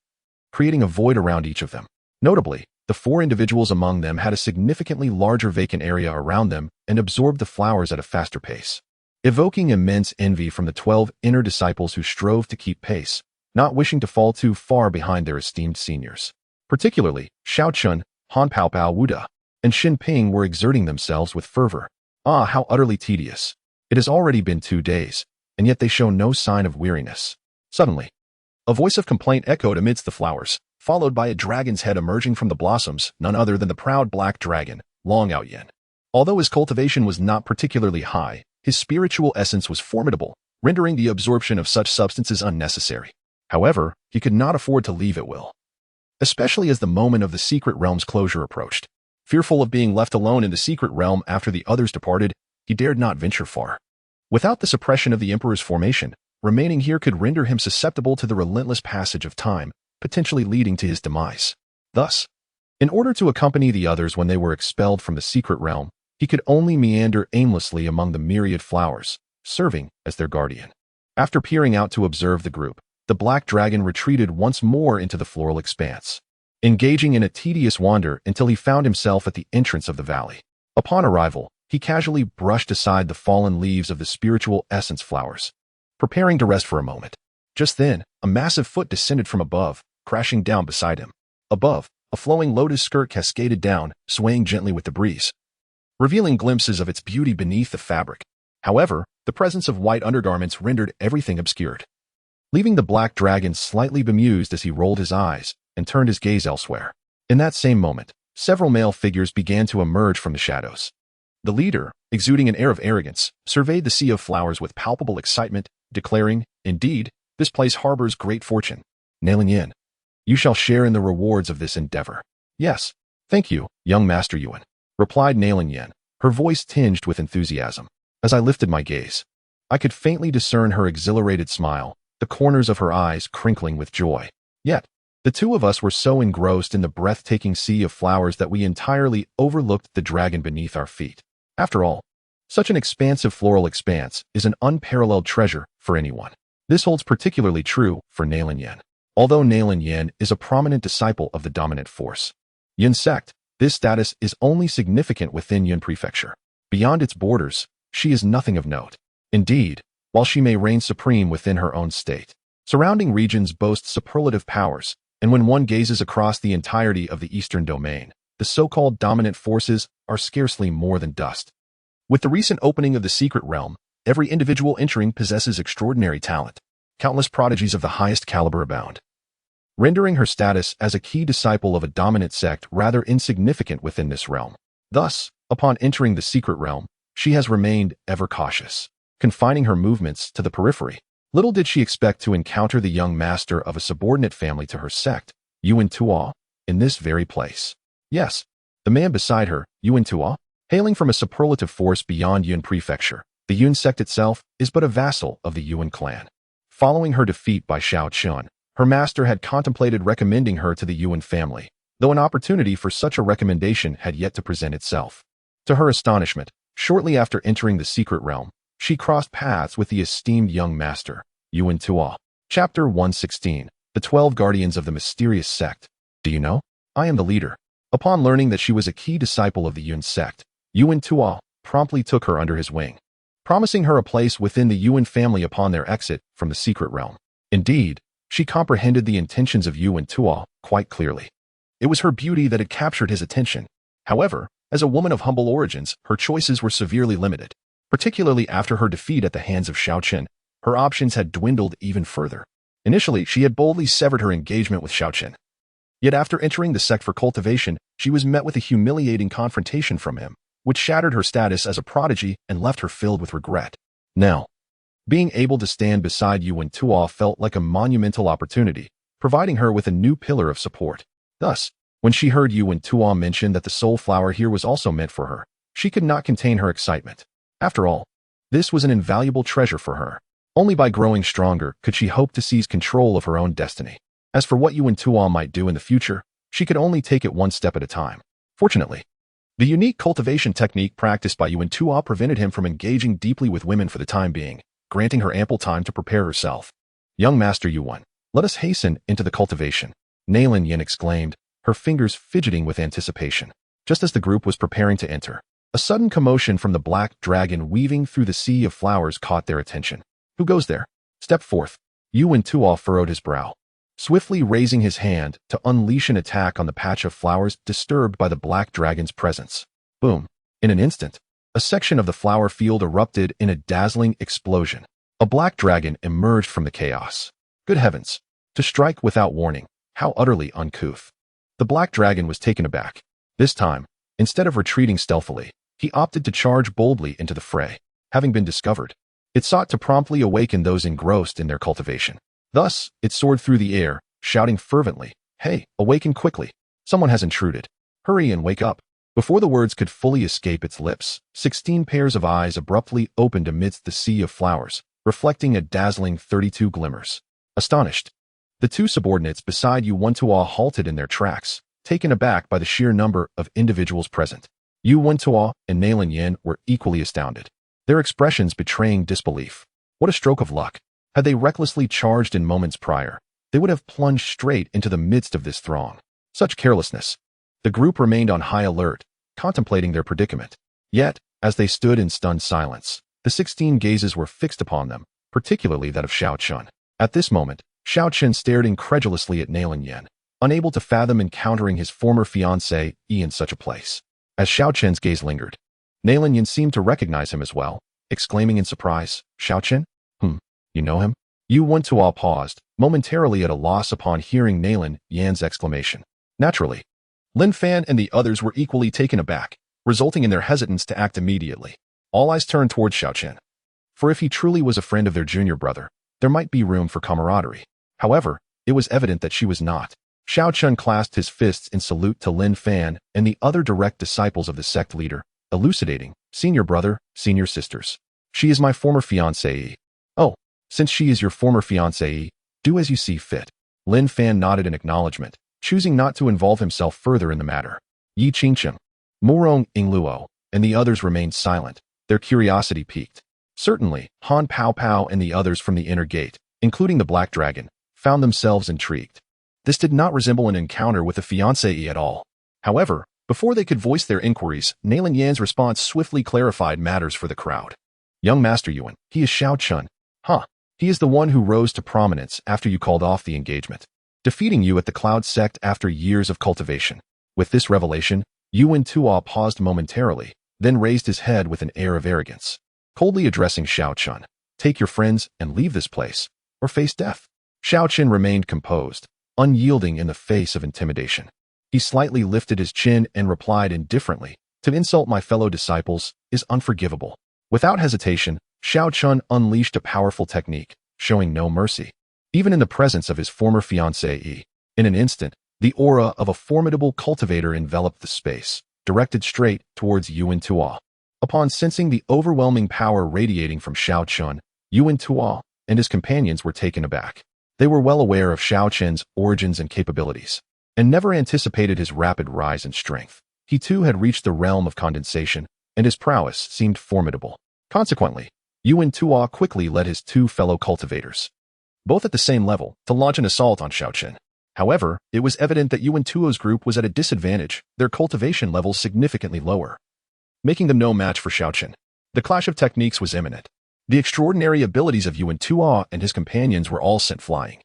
creating a void around each of them. Notably, the 4 individuals among them had a significantly larger vacant area around them and absorbed the flowers at a faster pace, evoking immense envy from the 12 inner disciples who strove to keep pace, not wishing to fall too far behind their esteemed seniors. Particularly, Xiao Chun, Han Paopao Wuda, and Xin Ping were exerting themselves with fervor. How utterly tedious. It has already been 2 days, and yet they show no sign of weariness. Suddenly, a voice of complaint echoed amidst the flowers, followed by a dragon's head emerging from the blossoms, none other than the proud black dragon, Long Yin. Although his cultivation was not particularly high, his spiritual essence was formidable, rendering the absorption of such substances unnecessary. However, he could not afford to leave at will, especially as the moment of the secret realm's closure approached. Fearful of being left alone in the secret realm after the others departed, he dared not venture far. Without the suppression of the Emperor's formation, remaining here could render him susceptible to the relentless passage of time, potentially leading to his demise. Thus, in order to accompany the others when they were expelled from the secret realm, he could only meander aimlessly among the myriad flowers, serving as their guardian. After peering out to observe the group, the black dragon retreated once more into the floral expanse, engaging in a tedious wander until he found himself at the entrance of the valley. Upon arrival, he casually brushed aside the fallen leaves of the spiritual essence flowers, preparing to rest for a moment. Just then, a massive foot descended from above, crashing down beside him. Above, a flowing lotus skirt cascaded down, swaying gently with the breeze. revealing glimpses of its beauty beneath the fabric. However, the presence of white undergarments rendered everything obscured, leaving the black dragon slightly bemused as he rolled his eyes and turned his gaze elsewhere. In that same moment, several male figures began to emerge from the shadows. The leader, exuding an air of arrogance, surveyed the sea of flowers with palpable excitement, declaring, "Indeed, this place harbors great fortune. Nailing Yin, you shall share in the rewards of this endeavor." "Yes, thank you, young Master Yuan," replied Nailing Yin, her voice tinged with enthusiasm. As I lifted my gaze, I could faintly discern her exhilarated smile, the corners of her eyes crinkling with joy. Yet, the two of us were so engrossed in the breathtaking sea of flowers that we entirely overlooked the dragon beneath our feet. After all, such an expansive floral expanse is an unparalleled treasure for anyone. This holds particularly true for Nailing Yin. Although Nailing Yin is a prominent disciple of the dominant force, Yun Sect, this status is only significant within Yun Prefecture. Beyond its borders, she is nothing of note. Indeed, while she may reign supreme within her own state, surrounding regions boast superlative powers, and when one gazes across the entirety of the eastern domain, the so-called dominant forces are scarcely more than dust. With the recent opening of the secret realm, every individual entering possesses extraordinary talent. Countless prodigies of the highest caliber abound, rendering her status as a key disciple of a dominant sect rather insignificant within this realm. Thus, upon entering the secret realm, she has remained ever cautious, confining her movements to the periphery. Little did she expect to encounter the young master of a subordinate family to her sect, Yuan Tuo, in this very place. Yes, the man beside her, Yuan Tuo, hailing from a superlative force beyond Yun Prefecture, the Yun sect itself is but a vassal of the Yuan clan. Following her defeat by Chen, her master had contemplated recommending her to the Yuan family, though an opportunity for such a recommendation had yet to present itself. To her astonishment, shortly after entering the secret realm, she crossed paths with the esteemed young master, Yuan Tuo. Chapter 116, The 12 Guardians of the Mysterious Sect. Do you know? I am the leader. Upon learning that she was a key disciple of the Yun sect, Yuan Tuo promptly took her under his wing, promising her a place within the Yuan family upon their exit from the secret realm. Indeed, she comprehended the intentions of Yuan Tuo quite clearly. It was her beauty that had captured his attention. However, as a woman of humble origins, her choices were severely limited. Particularly after her defeat at the hands of Chen, her options had dwindled even further. Initially, she had boldly severed her engagement with Chen. Yet after entering the sect for cultivation, she was met with a humiliating confrontation from him, which shattered her status as a prodigy and left her filled with regret. Now, being able to stand beside Yuan Tuo felt like a monumental opportunity, providing her with a new pillar of support. Thus, when she heard Yuan Tuo mention that the soul flower here was also meant for her, she could not contain her excitement. After all, this was an invaluable treasure for her. Only by growing stronger could she hope to seize control of her own destiny. As for what Yuan Tuo might do in the future, she could only take it one step at a time. Fortunately, the unique cultivation technique practiced by Yuan Tuo prevented him from engaging deeply with women for the time being, granting her ample time to prepare herself. "Young Master Yuan, let us hasten into the cultivation," Nailing Yin exclaimed, her fingers fidgeting with anticipation. Just as the group was preparing to enter, a sudden commotion from the black dragon weaving through the sea of flowers caught their attention. "Who goes there? Step forth." Yuan Tuo furrowed his brow, swiftly raising his hand to unleash an attack on the patch of flowers disturbed by the black dragon's presence. Boom! In an instant, a section of the flower field erupted in a dazzling explosion. A black dragon emerged from the chaos. Good heavens! To strike without warning, how utterly uncouth. The black dragon was taken aback. This time, instead of retreating stealthily, he opted to charge boldly into the fray. Having been discovered, it sought to promptly awaken those engrossed in their cultivation. Thus, it soared through the air, shouting fervently, "Hey, awaken quickly! Someone has intruded. Hurry and wake up." Before the words could fully escape its lips, 16 pairs of eyes abruptly opened amidst the sea of flowers, reflecting a dazzling 32 glimmers. Astonished, the two subordinates beside Yuan Tuo halted in their tracks, taken aback by the sheer number of individuals present. Yuan Tuo and Nailing Yin were equally astounded, their expressions betraying disbelief. What a stroke of luck! Had they recklessly charged in moments prior, they would have plunged straight into the midst of this throng. Such carelessness! The group remained on high alert, contemplating their predicament. Yet, as they stood in stunned silence, the 16 gazes were fixed upon them, particularly that of Chen. At this moment, Chen stared incredulously at Nailing Yin, unable to fathom encountering his former fiancée in such a place. As Chen's gaze lingered, Nailin Yin seemed to recognize him as well, exclaiming in surprise, Xiaochen? You know him? Yu Wentuo paused, momentarily at a loss upon hearing Nailin Yan's exclamation. Naturally, Lin Fan and the others were equally taken aback, resulting in their hesitance to act immediately. All eyes turned towards Xiaochen. For if he truly was a friend of their junior brother, there might be room for camaraderie. However, it was evident that she was not. Xiaochen clasped his fists in salute to Lin Fan and the other direct disciples of the sect leader, elucidating, Senior brother, senior sisters. She is my former fiancée. Oh, since she is your former fiancée, do as you see fit. Lin Fan nodded in acknowledgement, choosing not to involve himself further in the matter. Yi Qingcheng, Murong Ingluo, and the others remained silent, their curiosity piqued. Certainly, Han Pao Pao and the others from the inner gate, including the Black Dragon, found themselves intrigued. This did not resemble an encounter with a fiancée at all. However, before they could voice their inquiries, Nailin Yan's response swiftly clarified matters for the crowd. Young Master Yuan, he is Xiaochen. He is the one who rose to prominence after you called off the engagement, defeating you at the Cloud Sect after years of cultivation. With this revelation, Yuan Tuo paused momentarily, then raised his head with an air of arrogance, coldly addressing Xiaochen. Take your friends and leave this place, or face death. Xiaochen remained composed, unyielding in the face of intimidation. He slightly lifted his chin and replied indifferently, to insult my fellow disciples is unforgivable. Without hesitation, Xiaochen unleashed a powerful technique, showing no mercy. Even in the presence of his former fiancée, in an instant, the aura of a formidable cultivator enveloped the space, directed straight towards Yuan Tuo. Upon sensing the overwhelming power radiating from Xiaochen, Yuan Tuo and his companions were taken aback. They were well aware of Xiaochen's origins and capabilities, and never anticipated his rapid rise in strength. He too had reached the realm of condensation, and his prowess seemed formidable. Consequently, Yuan Tuo quickly led his two fellow cultivators, both at the same level, to launch an assault on Xiaochen. However, it was evident that Yuan Tuo's group was at a disadvantage, their cultivation levels significantly lower, making them no match for Xiaochen. The clash of techniques was imminent. The extraordinary abilities of Yuan Tuo and his companions were all sent flying,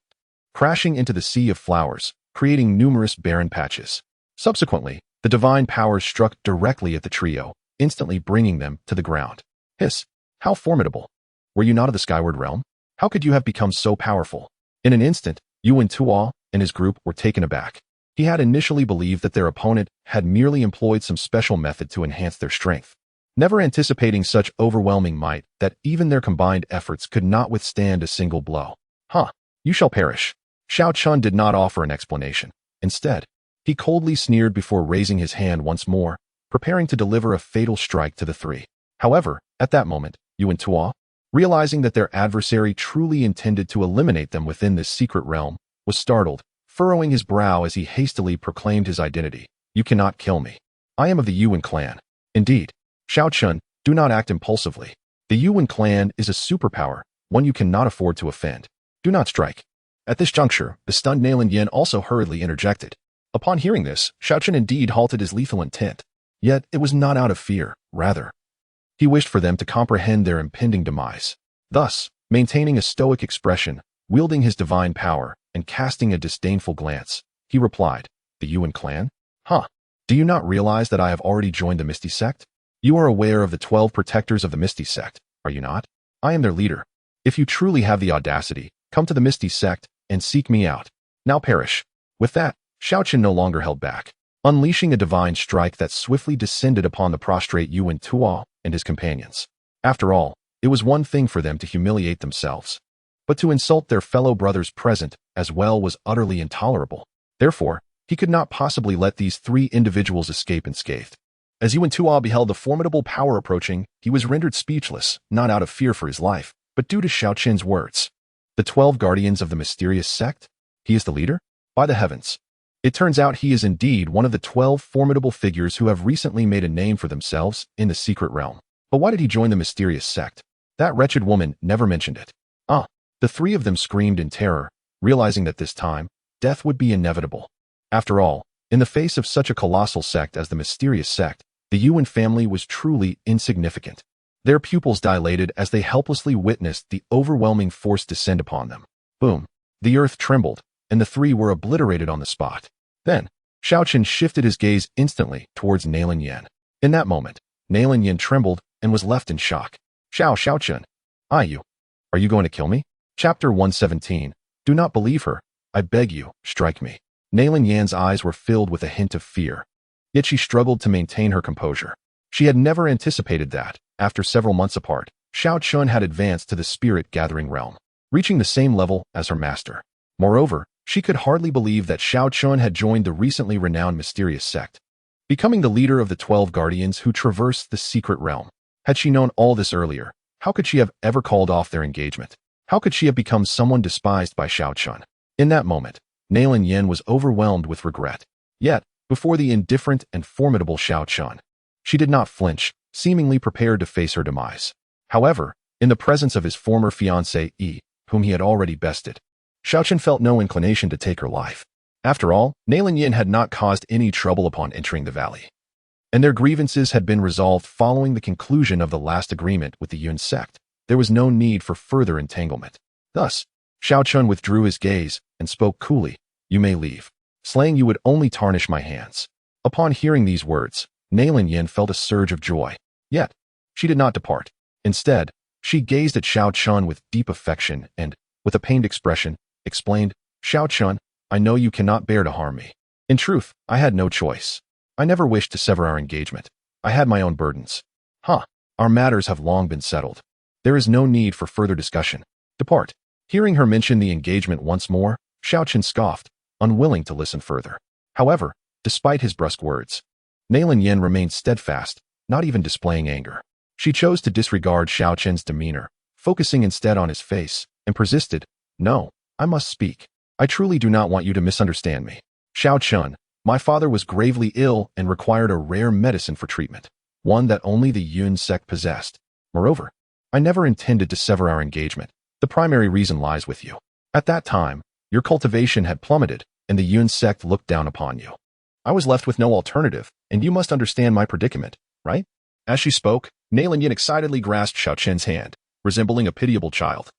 crashing into the sea of flowers, creating numerous barren patches. Subsequently, the divine powers struck directly at the trio, instantly bringing them to the ground. Hiss! How formidable! Were you not of the Skyward Realm? How could you have become so powerful? In an instant, Yuan Tuo and his group were taken aback. He had initially believed that their opponent had merely employed some special method to enhance their strength, never anticipating such overwhelming might that even their combined efforts could not withstand a single blow. You shall perish. Xiaochen did not offer an explanation. Instead, he coldly sneered before raising his hand once more, preparing to deliver a fatal strike to the three. However, at that moment, Yuan Tuo, realizing that their adversary truly intended to eliminate them within this secret realm, was startled, furrowing his brow as he hastily proclaimed his identity. You cannot kill me. I am of the Yuan clan. Indeed, Xiaochen, do not act impulsively. The Yuan clan is a superpower, one you cannot afford to offend. Do not strike. At this juncture, the stunned Nailin Yin also hurriedly interjected. Upon hearing this, Xiaochen indeed halted his lethal intent. Yet it was not out of fear, rather. He wished for them to comprehend their impending demise. Thus, maintaining a stoic expression, wielding his divine power, and casting a disdainful glance, he replied, The Yuan clan? Do you not realize that I have already joined the Misty Sect? You are aware of the 12 protectors of the Misty Sect, are you not? I am their leader. If you truly have the audacity, come to the Misty Sect and seek me out. Now perish. With that, Xiaochen no longer held back, unleashing a divine strike that swiftly descended upon the prostrate Yuan Tuo and his companions. After all, it was one thing for them to humiliate themselves, but to insult their fellow brothers present as well was utterly intolerable. Therefore, he could not possibly let these three individuals escape unscathed. As Yuan Tuo beheld the formidable power approaching, he was rendered speechless, not out of fear for his life, but due to Xiaochen's words. The 12 guardians of the mysterious sect? He is the leader? By the heavens! It turns out he is indeed one of the 12 formidable figures who have recently made a name for themselves in the secret realm. But why did he join the mysterious sect? That wretched woman never mentioned it. The three of them screamed in terror, realizing that this time, death would be inevitable. After all, in the face of such a colossal sect as the mysterious sect, the Yuan family was truly insignificant. Their pupils dilated as they helplessly witnessed the overwhelming force descend upon them. Boom! The earth trembled, and the three were obliterated on the spot. Then, Xiaochen shifted his gaze instantly towards Nailin Yin. In that moment, Nailin Yin trembled and was left in shock. Xiao Chen. You. Are you going to kill me? Chapter 117. Do not believe her. I beg you, strike me. Nailin Yan's eyes were filled with a hint of fear. Yet she struggled to maintain her composure. She had never anticipated that, after several months apart, Xiao Chun had advanced to the spirit-gathering realm, reaching the same level as her master. Moreover, she could hardly believe that Xiao Chun had joined the recently renowned mysterious sect, becoming the leader of the 12 guardians who traversed the secret realm. Had she known all this earlier, how could she have ever called off their engagement? How could she have become someone despised by Xiao Chun? In that moment, Nailin Yin was overwhelmed with regret. Yet, before the indifferent and formidable Xiao Chun, she did not flinch, seemingly prepared to face her demise. However, in the presence of his former fiancée Yi, whom he had already bested, Xiao Chun felt no inclination to take her life. After all, Nailin Yin had not caused any trouble upon entering the valley, and their grievances had been resolved following the conclusion of the last agreement with the Yun sect. There was no need for further entanglement. Thus, Xiao Chun withdrew his gaze and spoke coolly. You may leave. Slaying you would only tarnish my hands. Upon hearing these words, Nailin Yin felt a surge of joy. Yet, she did not depart. Instead, she gazed at Xiao Chun with deep affection and, with a pained expression, explained, Xiao Chun, I know you cannot bear to harm me. In truth, I had no choice. I never wished to sever our engagement. I had my own burdens. Our matters have long been settled. There is no need for further discussion. Depart. Hearing her mention the engagement once more, Xiao Chun scoffed, unwilling to listen further. However, despite his brusque words, Nailin Yin remained steadfast, not even displaying anger. She chose to disregard Xiao Chun's demeanor, focusing instead on his face, and persisted, No, I must speak. I truly do not want you to misunderstand me. Xiao Chun, my father was gravely ill and required a rare medicine for treatment, one that only the Yun sect possessed. Moreover, I never intended to sever our engagement. The primary reason lies with you. At that time, your cultivation had plummeted, and the Yun sect looked down upon you. I was left with no alternative, and you must understand my predicament, right? As she spoke, Nailin Yin excitedly grasped Xiao Chen's hand, resembling a pitiable child,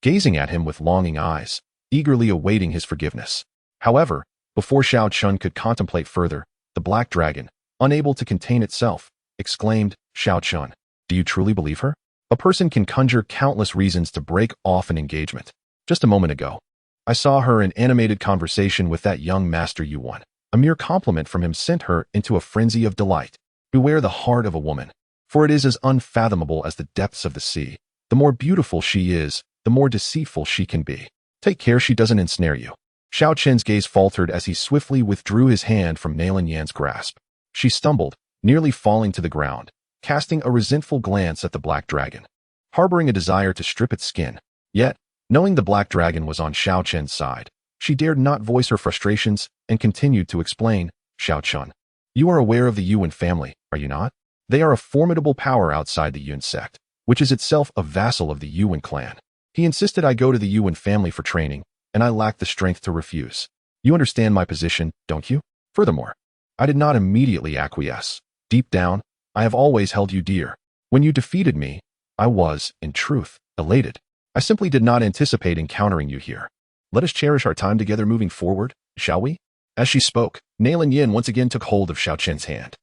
gazing at him with longing eyes, eagerly awaiting his forgiveness. However, before Xiao Chun could contemplate further, the black dragon, unable to contain itself, exclaimed, Xiao Chun, do you truly believe her? A person can conjure countless reasons to break off an engagement. Just a moment ago, I saw her in animated conversation with that young master you won. A mere compliment from him sent her into a frenzy of delight. Beware the heart of a woman, for it is as unfathomable as the depths of the sea. The more beautiful she is, the more deceitful she can be. Take care she doesn't ensnare you. Xiao Chen's gaze faltered as he swiftly withdrew his hand from Nailin Yan's grasp. She stumbled, nearly falling to the ground, casting a resentful glance at the black dragon, harboring a desire to strip its skin. Yet, knowing the black dragon was on Xiao Chen's side, she dared not voice her frustrations and continued to explain, Xiao Chun, you are aware of the Yuan family, are you not? They are a formidable power outside the Yun sect, which is itself a vassal of the Yuan clan. He insisted I go to the Yuan family for training, and I lacked the strength to refuse. You understand my position, don't you? Furthermore, I did not immediately acquiesce. Deep down, I have always held you dear. When you defeated me, I was, in truth, elated. I simply did not anticipate encountering you here. Let us cherish our time together moving forward, shall we? As she spoke, Nailin Yin once again took hold of Xiao Chen's hand,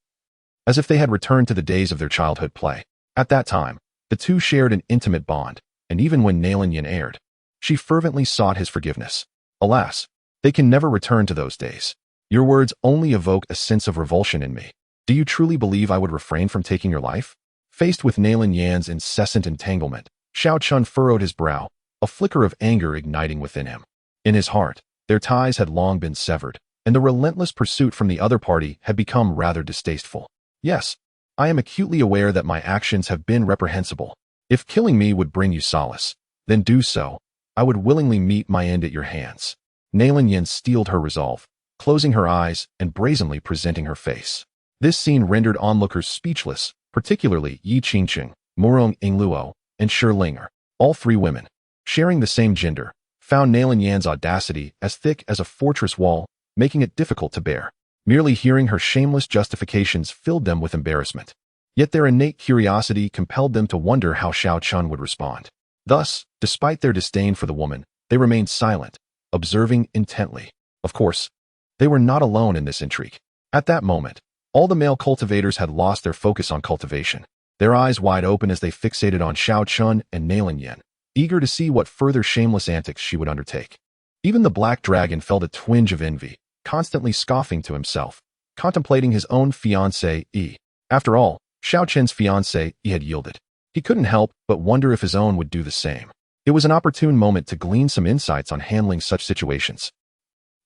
as if they had returned to the days of their childhood play. At that time, the two shared an intimate bond, and even when Nailin Yin erred, she fervently sought his forgiveness. Alas, they can never return to those days. Your words only evoke a sense of revulsion in me. Do you truly believe I would refrain from taking your life? Faced with Nailin Yan's incessant entanglement, Xiao Chun furrowed his brow, a flicker of anger igniting within him. In his heart, their ties had long been severed, and the relentless pursuit from the other party had become rather distasteful. Yes, I am acutely aware that my actions have been reprehensible. If killing me would bring you solace, then do so. I would willingly meet my end at your hands. Nailin Yin steeled her resolve, closing her eyes and brazenly presenting her face. This scene rendered onlookers speechless, particularly Yi Qingqing, Murong Ingluo, and Shi Linger, all three women, sharing the same gender, found Nailin Yan's audacity as thick as a fortress wall, making it difficult to bear. Merely hearing her shameless justifications filled them with embarrassment. Yet their innate curiosity compelled them to wonder how Xiao Chun would respond. Thus, despite their disdain for the woman, they remained silent, observing intently. Of course, they were not alone in this intrigue. At that moment, All the male cultivators had lost their focus on cultivation, their eyes wide open as they fixated on Xiao Chun and Nailin Yin, eager to see what further shameless antics she would undertake. Even the black dragon felt a twinge of envy, constantly scoffing to himself, contemplating his own fiancée Yi. After all, Xiao Chen's fiancée Yi had yielded. He couldn't help but wonder if his own would do the same. It was an opportune moment to glean some insights on handling such situations.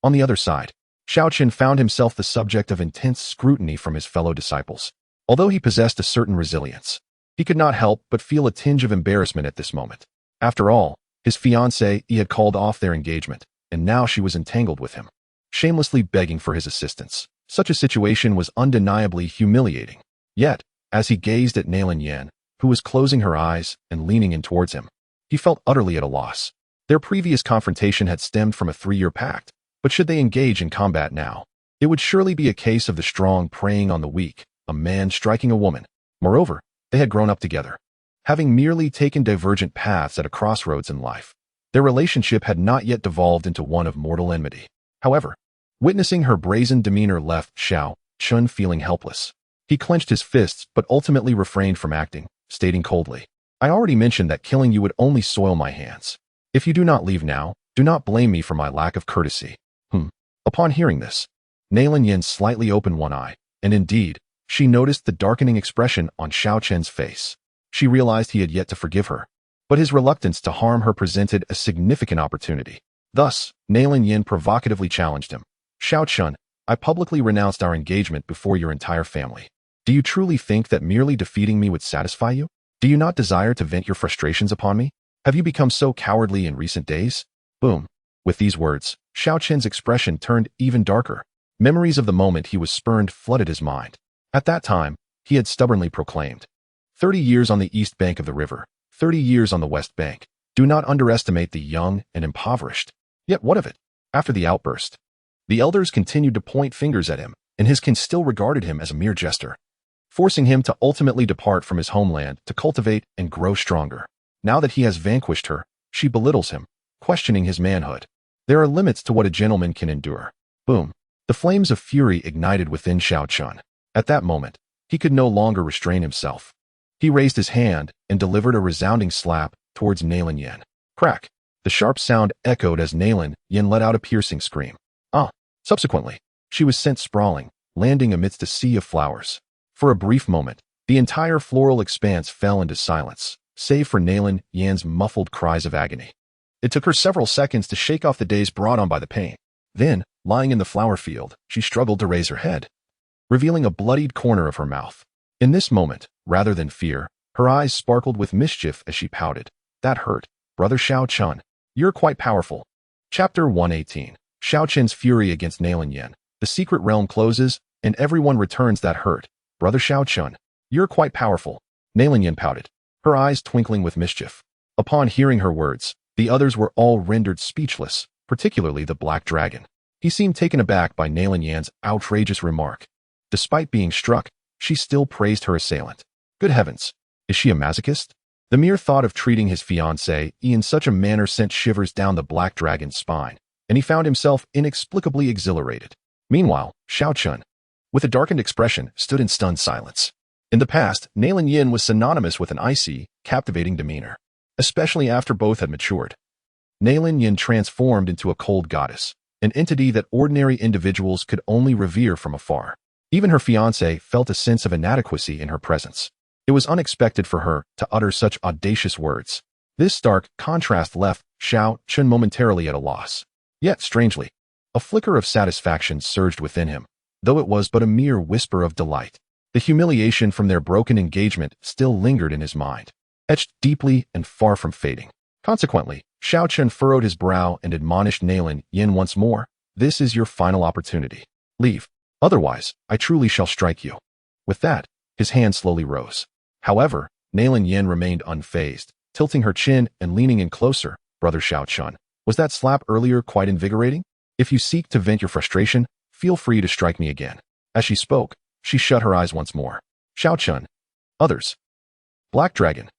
On the other side, Xiao Chen found himself the subject of intense scrutiny from his fellow disciples. Although he possessed a certain resilience, he could not help but feel a tinge of embarrassment at this moment. After all, his fiancée Yi had called off their engagement, and now she was entangled with him, shamelessly begging for his assistance. Such a situation was undeniably humiliating. Yet, as he gazed at Nailin Yan, who was closing her eyes and leaning in towards him, he felt utterly at a loss. Their previous confrontation had stemmed from a 3-year pact, but should they engage in combat now, it would surely be a case of the strong preying on the weak, a man striking a woman. Moreover, they had grown up together, having merely taken divergent paths at a crossroads in life. Their relationship had not yet devolved into one of mortal enmity. However, witnessing her brazen demeanor left Xiao Chun feeling helpless. He clenched his fists but ultimately refrained from acting, stating coldly, "I already mentioned that killing you would only soil my hands. If you do not leave now, do not blame me for my lack of courtesy." Upon hearing this, Nailin Yin slightly opened one eye, and indeed, she noticed the darkening expression on Xiao Chen's face. She realized he had yet to forgive her, but his reluctance to harm her presented a significant opportunity. Thus, Nailin Yin provocatively challenged him. "Xiao Chun, I publicly renounced our engagement before your entire family. Do you truly think that merely defeating me would satisfy you? Do you not desire to vent your frustrations upon me? Have you become so cowardly in recent days?" Boom. With these words, Xiao Chen's expression turned even darker. Memories of the moment he was spurned flooded his mind. At that time, he had stubbornly proclaimed, 30 years on the east bank of the river, 30 years on the west bank. Do not underestimate the young and impoverished. Yet what of it? After the outburst, the elders continued to point fingers at him, and his kin still regarded him as a mere jester, forcing him to ultimately depart from his homeland to cultivate and grow stronger. Now that he has vanquished her, she belittles him, questioning his manhood. There are limits to what a gentleman can endure. Boom. The flames of fury ignited within Xiao Chun. At that moment, he could no longer restrain himself. He raised his hand and delivered a resounding slap towards Nailin Yin. Crack. The sharp sound echoed as Nailin Yin let out a piercing scream. Subsequently, she was sent sprawling, landing amidst a sea of flowers. For a brief moment, the entire floral expanse fell into silence, save for Nailin Yin's muffled cries of agony. It took her several seconds to shake off the daze brought on by the pain. Then, lying in the flower field, she struggled to raise her head, revealing a bloodied corner of her mouth. In this moment, rather than fear, her eyes sparkled with mischief as she pouted. "That hurt, Brother Xiao Chun. You're quite powerful." Chapter 118. Xiao Chen's fury against Nailin Yin. The secret realm closes, and everyone returns that hurt. "Brother Xiao Chun, you're quite powerful." Nailin Yin pouted, her eyes twinkling with mischief. Upon hearing her words, the others were all rendered speechless, particularly the black dragon. He seemed taken aback by Nailin Yan's outrageous remark. Despite being struck, she still praised her assailant. Good heavens, is she a masochist? The mere thought of treating his fiancée in such a manner sent shivers down the black dragon's spine, and he found himself inexplicably exhilarated. Meanwhile, Xiao Chun, with a darkened expression, stood in stunned silence. In the past, Nailin Yin was synonymous with an icy, captivating demeanor, especially after both had matured. Nailin Yin transformed into a cold goddess, an entity that ordinary individuals could only revere from afar. Even her fiancé felt a sense of inadequacy in her presence. It was unexpected for her to utter such audacious words. This stark contrast left Xiao Chun momentarily at a loss. Yet, strangely, a flicker of satisfaction surged within him, though it was but a mere whisper of delight. The humiliation from their broken engagement still lingered in his mind, etched deeply and far from fading. Consequently, Xiao Chun furrowed his brow and admonished Nailin Yin once more. "This is your final opportunity. Leave. Otherwise, I truly shall strike you." With that, his hand slowly rose. However, Nailin Yin remained unfazed, tilting her chin and leaning in closer. "Brother Xiao Chun, was that slap earlier quite invigorating? If you seek to vent your frustration, feel free to strike me again." As she spoke, she shut her eyes once more. Xiao Chun. Others. Black Dragon.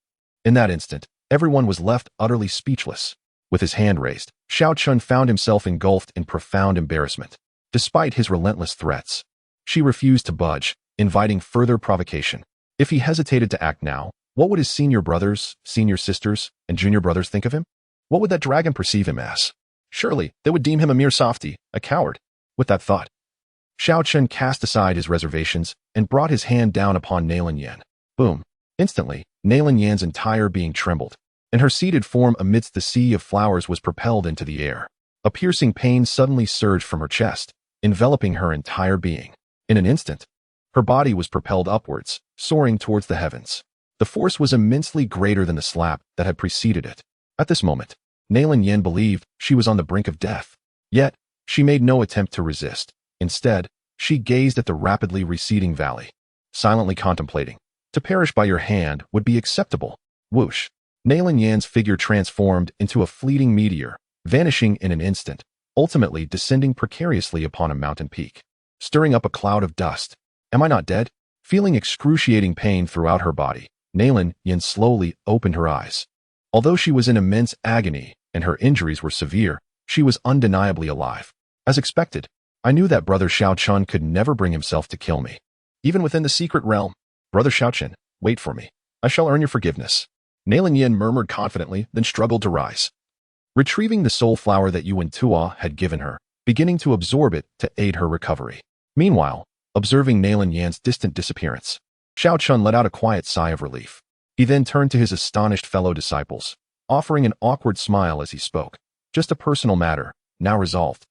In that instant, everyone was left utterly speechless. With his hand raised, Xiao Chun found himself engulfed in profound embarrassment. Despite his relentless threats, She refused to budge, inviting further provocation. If he hesitated to act now, what would his senior brothers, senior sisters, and junior brothers think of him? What would that dragon perceive him as? Surely, they would deem him a mere softy, a coward. With that thought, Xiao Chen cast aside his reservations and brought his hand down upon Nailin Yan. Boom. Instantly, Nailin Yan's entire being trembled, and her seated form amidst the sea of flowers was propelled into the air. A piercing pain suddenly surged from her chest, enveloping her entire being. In an instant, her body was propelled upwards, soaring towards the heavens. The force was immensely greater than the slap that had preceded it. At this moment, Nailin Yan believed she was on the brink of death. Yet, she made no attempt to resist. Instead, she gazed at the rapidly receding valley, silently contemplating. To perish by your hand would be acceptable. Whoosh. Nailin Yan's figure transformed into a fleeting meteor, vanishing in an instant, ultimately descending precariously upon a mountain peak, stirring up a cloud of dust. Am I not dead? Feeling excruciating pain throughout her body, Nailin Yan slowly opened her eyes. Although she was in immense agony and her injuries were severe, she was undeniably alive. As expected, I knew that Brother Xiao Chun could never bring himself to kill me. Even within the secret realm, Brother Xiao Chen, wait for me. I shall earn your forgiveness. Nailin Yan murmured confidently, then struggled to rise. Retrieving the soul flower that Yuan Tua had given her, beginning to absorb it to aid her recovery. Meanwhile, observing Nailin Yan's distant disappearance, Xiao Chun let out a quiet sigh of relief. He then turned to his astonished fellow disciples, offering an awkward smile as he spoke. Just a personal matter, now resolved.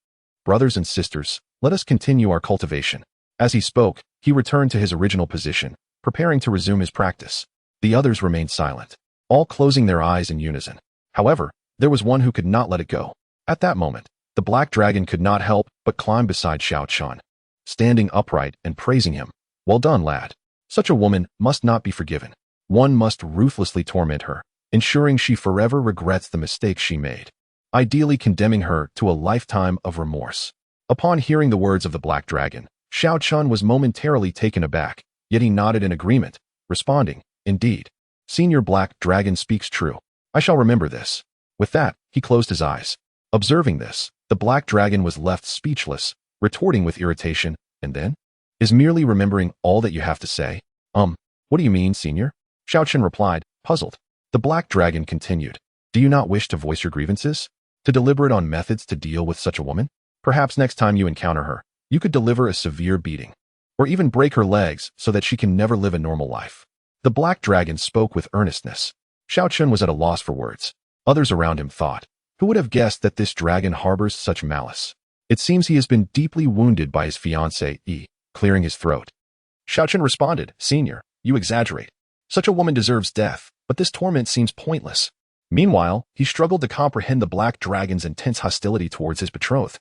Brothers and sisters, let us continue our cultivation. As he spoke, he returned to his original position, preparing to resume his practice. The others remained silent, all closing their eyes in unison. However, there was one who could not let it go. At that moment, the black dragon could not help but climb beside Xiao Chun, standing upright and praising him. Well done, lad. Such a woman must not be forgiven. One must ruthlessly torment her, ensuring she forever regrets the mistakes she made, ideally condemning her to a lifetime of remorse. Upon hearing the words of the black dragon, Xiao Chun was momentarily taken aback, yet he nodded in agreement, responding, Indeed, Senior Black Dragon speaks true. I shall remember this. With that, he closed his eyes. Observing this, the black dragon was left speechless, retorting with irritation, and then? Is merely remembering all that you have to say? What do you mean, Senior? Xiao Chen replied, puzzled. The black dragon continued. Do you not wish to voice your grievances? To deliberate on methods to deal with such a woman? Perhaps next time you encounter her, you could deliver a severe beating, or even break her legs so that she can never live a normal life. The black dragon spoke with earnestness. Xiao Chen was at a loss for words. Others around him thought, who would have guessed that this dragon harbors such malice? It seems he has been deeply wounded by his fiancée, clearing his throat. Xiao Chen responded, Senior, you exaggerate. Such a woman deserves death, but this torment seems pointless. Meanwhile, he struggled to comprehend the black dragon's intense hostility towards his betrothed,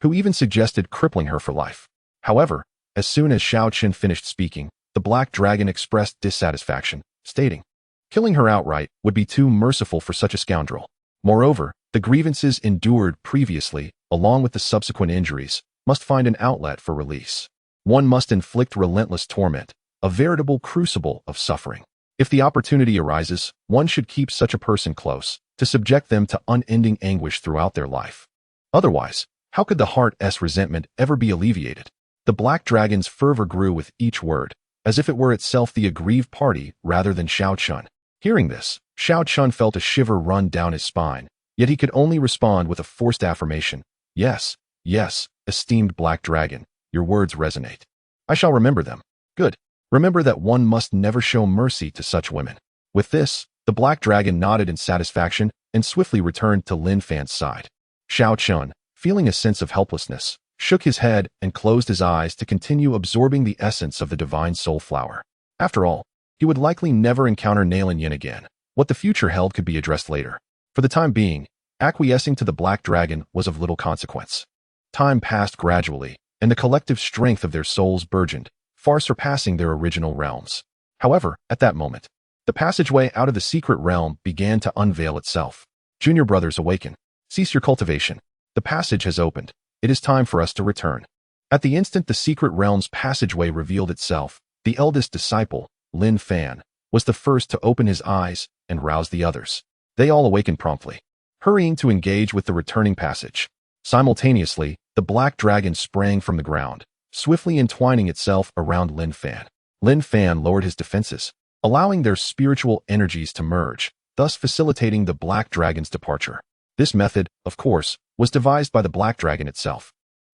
who even suggested crippling her for life. However, as soon as Xiao Chen finished speaking, the black dragon expressed dissatisfaction, stating, killing her outright would be too merciful for such a scoundrel. Moreover, the grievances endured previously, along with the subsequent injuries, must find an outlet for release. One must inflict relentless torment, a veritable crucible of suffering. If the opportunity arises, one should keep such a person close, to subject them to unending anguish throughout their life. Otherwise, how could the heart's resentment ever be alleviated? The black dragon's fervor grew with each word, as if it were itself the aggrieved party rather than Xiao Chun. Hearing this, Xiao Chun felt a shiver run down his spine, yet he could only respond with a forced affirmation. Yes, yes, esteemed black dragon, your words resonate. I shall remember them. Good. Remember that one must never show mercy to such women. With this, the black dragon nodded in satisfaction and swiftly returned to Lin Fan's side. Xiao Chun, feeling a sense of helplessness, shook his head and closed his eyes to continue absorbing the essence of the divine soul flower. After all, he would likely never encounter Nailin Yin again. What the future held could be addressed later. For the time being, acquiescing to the black dragon was of little consequence. Time passed gradually, and the collective strength of their souls burgeoned, far surpassing their original realms. However, at that moment, the passageway out of the secret realm began to unveil itself. Junior brothers, awaken. Cease your cultivation. The passage has opened. It is time for us to return. At the instant the secret realm's passageway revealed itself, the eldest disciple, Lin Fan, was the first to open his eyes and rouse the others. They all awakened promptly, hurrying to engage with the returning passage. Simultaneously, the black dragon sprang from the ground, swiftly entwining itself around Lin Fan. Lin Fan lowered his defenses, allowing their spiritual energies to merge, thus facilitating the Black Dragon's departure. This method, of course, was devised by the Black Dragon itself.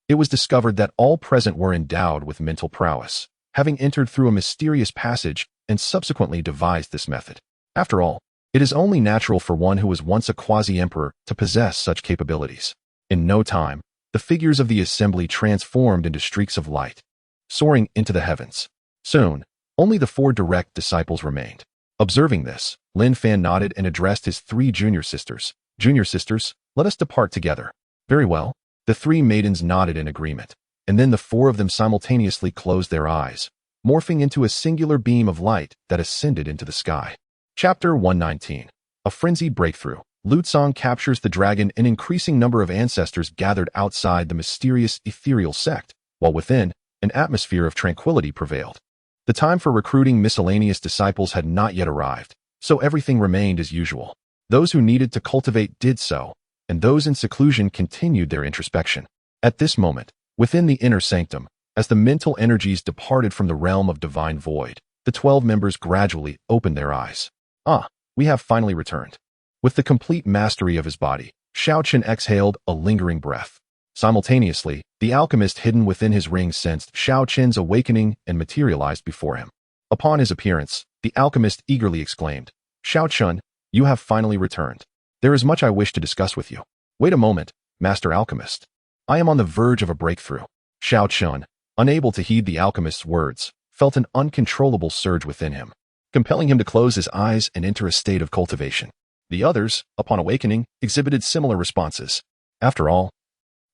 It was discovered that all present were endowed with mental prowess, having entered through a mysterious passage and subsequently devised this method. After all, it is only natural for one who was once a quasi-emperor to possess such capabilities. In no time, the figures of the assembly transformed into streaks of light, soaring into the heavens. Soon, only the 4 direct disciples remained. Observing this, Lin Fan nodded and addressed his 3 junior sisters. "Junior sisters, let us depart together." "Very well." The 3 maidens nodded in agreement, and then the 4 of them simultaneously closed their eyes, morphing into a singular beam of light that ascended into the sky. Chapter 119. A Frenzied Breakthrough. Lutsong captures the dragon. An increasing number of ancestors gathered outside the mysterious ethereal sect, while within, an atmosphere of tranquility prevailed. The time for recruiting miscellaneous disciples had not yet arrived, so everything remained as usual. Those who needed to cultivate did so, and those in seclusion continued their introspection. At this moment, within the inner sanctum, as the mental energies departed from the realm of divine void, the 12 members gradually opened their eyes. "Ah, we have finally returned." With the complete mastery of his body, Chen exhaled a lingering breath. Simultaneously, the alchemist hidden within his ring sensed Chen's awakening and materialized before him. Upon his appearance, the alchemist eagerly exclaimed, "Chen, you have finally returned. There is much I wish to discuss with you." "Wait a moment, Master Alchemist. I am on the verge of a breakthrough." Chen, unable to heed the alchemist's words, felt an uncontrollable surge within him, compelling him to close his eyes and enter a state of cultivation. The others, upon awakening, exhibited similar responses. After all,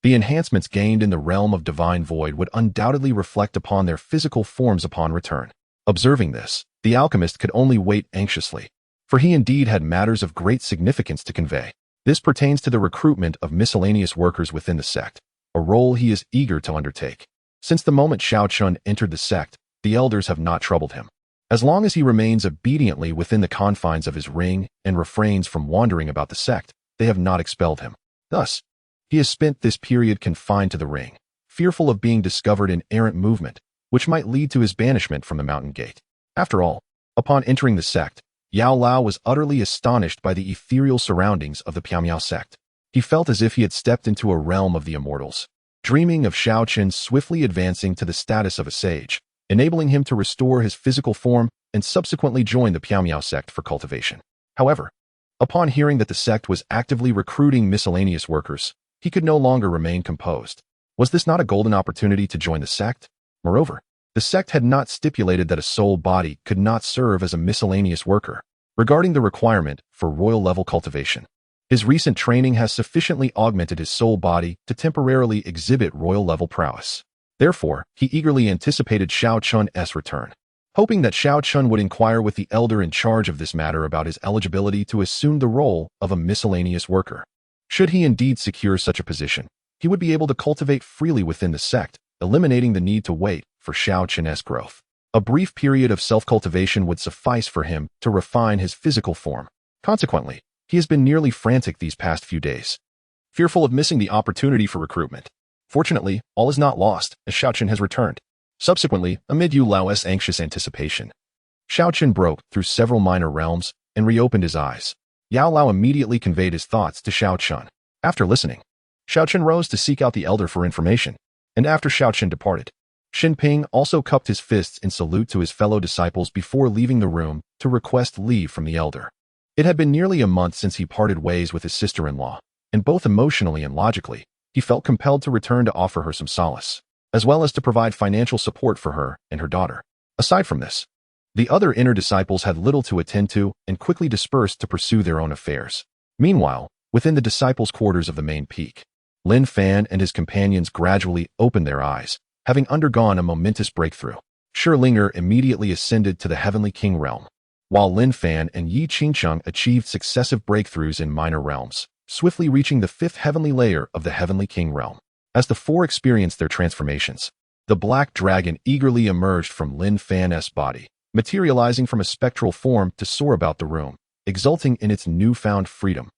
the enhancements gained in the realm of divine void would undoubtedly reflect upon their physical forms upon return. Observing this, the alchemist could only wait anxiously, for he indeed had matters of great significance to convey. This pertains to the recruitment of miscellaneous workers within the sect, a role he is eager to undertake. Since the moment Chen entered the sect, the elders have not troubled him. As long as he remains obediently within the confines of his ring and refrains from wandering about the sect, they have not expelled him. Thus, he has spent this period confined to the ring, fearful of being discovered in errant movement, which might lead to his banishment from the mountain gate. After all, upon entering the sect, Yao Lao was utterly astonished by the ethereal surroundings of the Piamiao sect. He felt as if he had stepped into a realm of the immortals, dreaming of Chen swiftly advancing to the status of a sage, enabling him to restore his physical form and subsequently join the Piamiao sect for cultivation. However, upon hearing that the sect was actively recruiting miscellaneous workers, he could no longer remain composed. Was this not a golden opportunity to join the sect? Moreover, the sect had not stipulated that a soul body could not serve as a miscellaneous worker. Regarding the requirement for royal-level cultivation, his recent training has sufficiently augmented his soul body to temporarily exhibit royal-level prowess. Therefore, he eagerly anticipated Chen's return, hoping that Chen would inquire with the elder in charge of this matter about his eligibility to assume the role of a miscellaneous worker. Should he indeed secure such a position, he would be able to cultivate freely within the sect, eliminating the need to wait for Chen's growth. A brief period of self-cultivation would suffice for him to refine his physical form. Consequently, he has been nearly frantic these past few days, fearful of missing the opportunity for recruitment. Fortunately, all is not lost, as Chen has returned. Subsequently, amid Yu Lao's anxious anticipation, Chen broke through several minor realms and reopened his eyes. Yao Lao immediately conveyed his thoughts to Chen. After listening, Chen rose to seek out the elder for information, and after Chen departed, Xinping also cupped his fists in salute to his fellow disciples before leaving the room to request leave from the elder. It had been nearly a month since he parted ways with his sister-in-law, and both emotionally and logically, he felt compelled to return to offer her some solace, as well as to provide financial support for her and her daughter. Aside from this, the other inner disciples had little to attend to and quickly dispersed to pursue their own affairs. Meanwhile, within the disciples' quarters of the main peak, Lin Fan and his companions gradually opened their eyes, having undergone a momentous breakthrough. Linger immediately ascended to the Heavenly King realm, while Lin Fan and Yi Qingcheng achieved successive breakthroughs in minor realms, swiftly reaching the 5th heavenly layer of the Heavenly King realm. As the 4 experienced their transformations, the Black Dragon eagerly emerged from Lin Fan's body, materializing from a spectral form to soar about the room, exulting in its newfound freedom.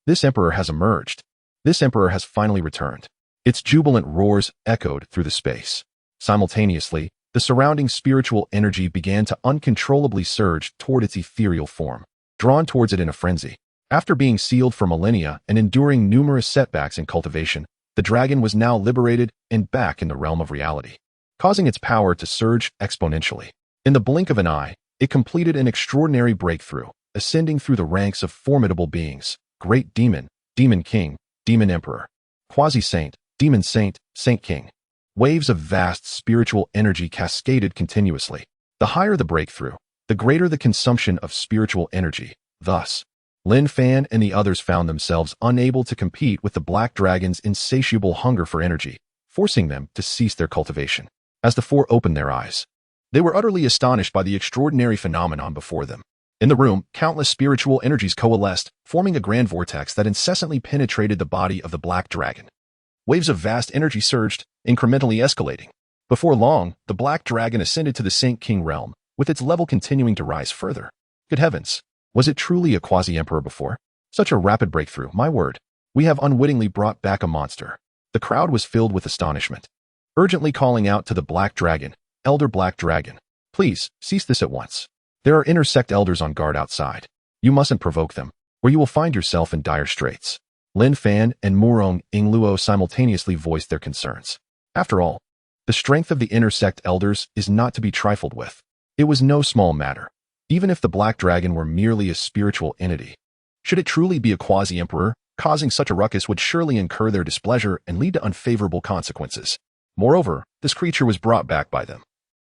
This emperor has emerged. This emperor has finally returned. Its jubilant roars echoed through the space. Simultaneously, the surrounding spiritual energy began to uncontrollably surge toward its ethereal form, drawn towards it in a frenzy. After being sealed for millennia and enduring numerous setbacks in cultivation, the dragon was now liberated and back in the realm of reality, causing its power to surge exponentially. In the blink of an eye, it completed an extraordinary breakthrough, ascending through the ranks of formidable beings: Great Demon, Demon King, Demon Emperor, Quasi-Saint, Demon Saint, Saint King. Waves of vast spiritual energy cascaded continuously. The higher the breakthrough, the greater the consumption of spiritual energy. Thus, Lin Fan and the others found themselves unable to compete with the Black Dragon's insatiable hunger for energy, forcing them to cease their cultivation. As the four opened their eyes, they were utterly astonished by the extraordinary phenomenon before them. In the room, countless spiritual energies coalesced, forming a grand vortex that incessantly penetrated the body of the Black Dragon. Waves of vast energy surged, incrementally escalating. Before long, the Black Dragon ascended to the Saint King realm, with its level continuing to rise further. Good heavens! Was it truly a quasi-emperor before? Such a rapid breakthrough, my word. We have unwittingly brought back a monster. The crowd was filled with astonishment, urgently calling out to the Black Dragon, Elder Black Dragon, please, cease this at once. There are intersect elders on guard outside. You mustn't provoke them, or you will find yourself in dire straits. Lin Fan and Murong Ingluo simultaneously voiced their concerns. After all, the strength of the intersect elders is not to be trifled with. It was no small matter, even if the Black Dragon were merely a spiritual entity. Should it truly be a quasi-emperor, causing such a ruckus would surely incur their displeasure and lead to unfavorable consequences. Moreover, this creature was brought back by them,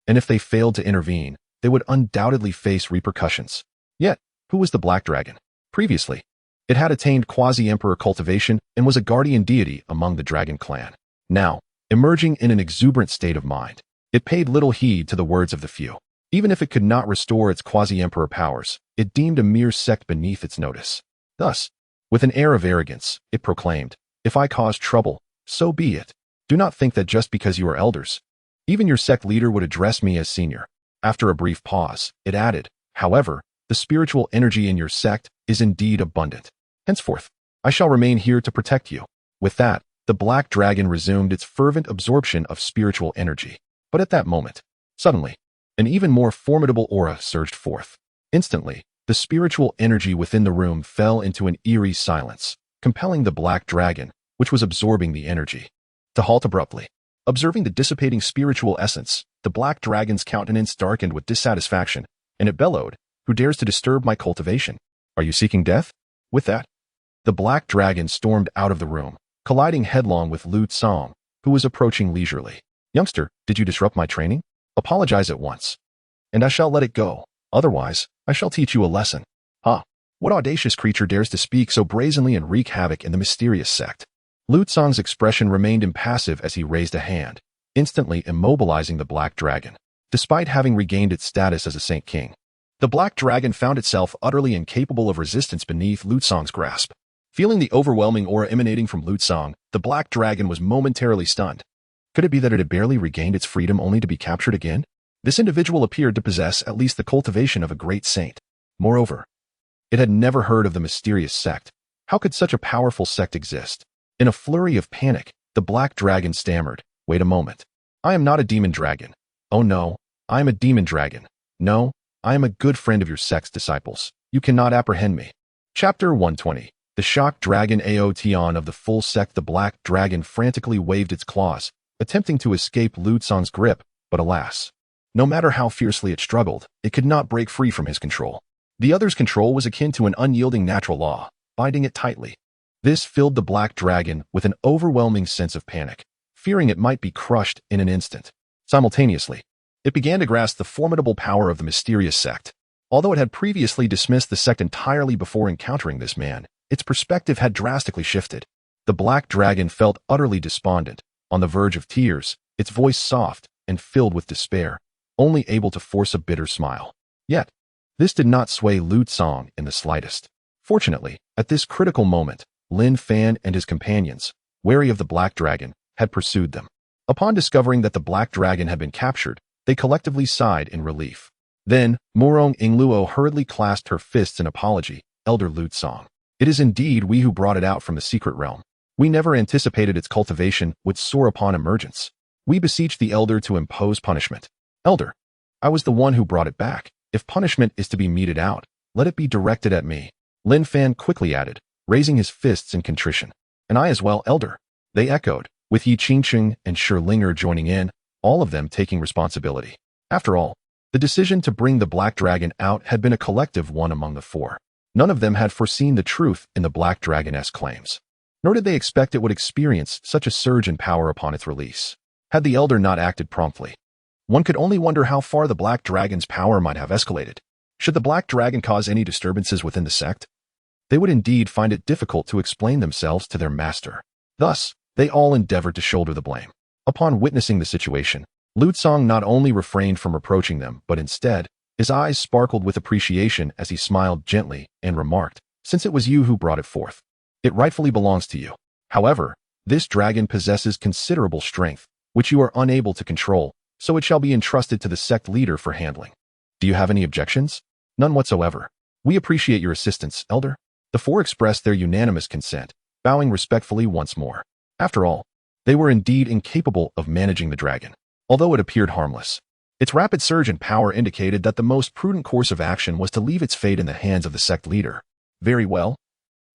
and if they failed to intervene, they would undoubtedly face repercussions. Yet, who was the Black Dragon? Previously, it had attained quasi-emperor cultivation and was a guardian deity among the Dragon clan. Now, emerging in an exuberant state of mind, it paid little heed to the words of the few. Even if it could not restore its quasi-emperor powers, it deemed a mere sect beneath its notice. Thus, with an air of arrogance, it proclaimed, if I cause trouble, so be it. Do not think that just because you are elders, even your sect leader would address me as senior. After a brief pause, it added, however, the spiritual energy in your sect is indeed abundant. Henceforth, I shall remain here to protect you. With that, the Black Dragon resumed its fervent absorption of spiritual energy. But at that moment, suddenly, an even more formidable aura surged forth. Instantly, the spiritual energy within the room fell into an eerie silence, compelling the Black Dragon, which was absorbing the energy, to halt abruptly. Observing the dissipating spiritual essence, the Black Dragon's countenance darkened with dissatisfaction, and it bellowed, who dares to disturb my cultivation? Are you seeking death? With that, the Black Dragon stormed out of the room, colliding headlong with Lu Tsong, who was approaching leisurely. Youngster, did you disrupt my training? Apologize at once, and I shall let it go. Otherwise, I shall teach you a lesson. What audacious creature dares to speak so brazenly and wreak havoc in the mysterious sect? Lu Tsong's expression remained impassive as he raised a hand, instantly immobilizing the Black Dragon. Despite having regained its status as a Saint King, the Black Dragon found itself utterly incapable of resistance beneath Lu Tsong's grasp. Feeling the overwhelming aura emanating from Lu Tsong, the Black Dragon was momentarily stunned. Could it be that it had barely regained its freedom only to be captured again? This individual appeared to possess at least the cultivation of a great saint. Moreover, it had never heard of the mysterious sect. How could such a powerful sect exist? In a flurry of panic, the Black Dragon stammered, wait a moment. I am not a demon dragon. Oh no, I am a demon dragon. No, I am a good friend of your sect's disciples. You cannot apprehend me. Chapter 120. The shocked dragon Aotion of the full sect. The Black Dragon frantically waved its claws, attempting to escape Lu Tsong's grip, but alas, no matter how fiercely it struggled, it could not break free from his control. The other's control was akin to an unyielding natural law, binding it tightly. This filled the Black Dragon with an overwhelming sense of panic, fearing it might be crushed in an instant. Simultaneously, it began to grasp the formidable power of the mysterious sect. Although it had previously dismissed the sect entirely before encountering this man, its perspective had drastically shifted. The Black Dragon felt utterly despondent, on the verge of tears, its voice soft and filled with despair, only able to force a bitter smile. Yet, this did not sway Lu Tsong in the slightest. Fortunately, at this critical moment, Lin Fan and his companions, wary of the Black Dragon, had pursued them. Upon discovering that the Black Dragon had been captured, they collectively sighed in relief. Then, Murong Ingluo hurriedly clasped her fists in apology. Elder Lu Tsong, it is indeed we who brought it out from the secret realm. We never anticipated its cultivation would soar upon emergence. We beseech the elder to impose punishment. Elder, I was the one who brought it back. If punishment is to be meted out, let it be directed at me. Lin Fan quickly added, raising his fists in contrition. And I as well, elder. They echoed, with Yi Qingqing and Shi Linger joining in, all of them taking responsibility. After all, the decision to bring the Black Dragon out had been a collective one among the four. None of them had foreseen the truth in the Black Dragon's claims. Nor did they expect it would experience such a surge in power upon its release. Had the elder not acted promptly, one could only wonder how far the Black Dragon's power might have escalated. Should the Black Dragon cause any disturbances within the sect, they would indeed find it difficult to explain themselves to their master. Thus, they all endeavored to shoulder the blame. Upon witnessing the situation, Lu Tsong not only refrained from reproaching them, but instead, his eyes sparkled with appreciation as he smiled gently and remarked, since it was you who brought it forth, it rightfully belongs to you. However, this dragon possesses considerable strength, which you are unable to control, so it shall be entrusted to the sect leader for handling. Do you have any objections? None whatsoever. We appreciate your assistance, elder. The four expressed their unanimous consent, bowing respectfully once more. After all, they were indeed incapable of managing the dragon, although it appeared harmless. Its rapid surge in power indicated that the most prudent course of action was to leave its fate in the hands of the sect leader. Very well.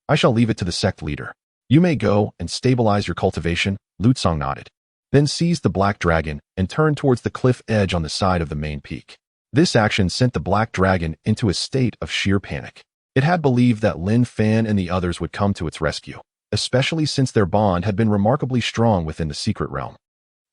I shall leave it to the sect leader. You may go and stabilize your cultivation, Lu Tsong nodded. Then seized the black dragon and turned towards the cliff edge on the side of the main peak. This action sent the black dragon into a state of sheer panic. It had believed that Lin Fan and the others would come to its rescue, especially since their bond had been remarkably strong within the secret realm.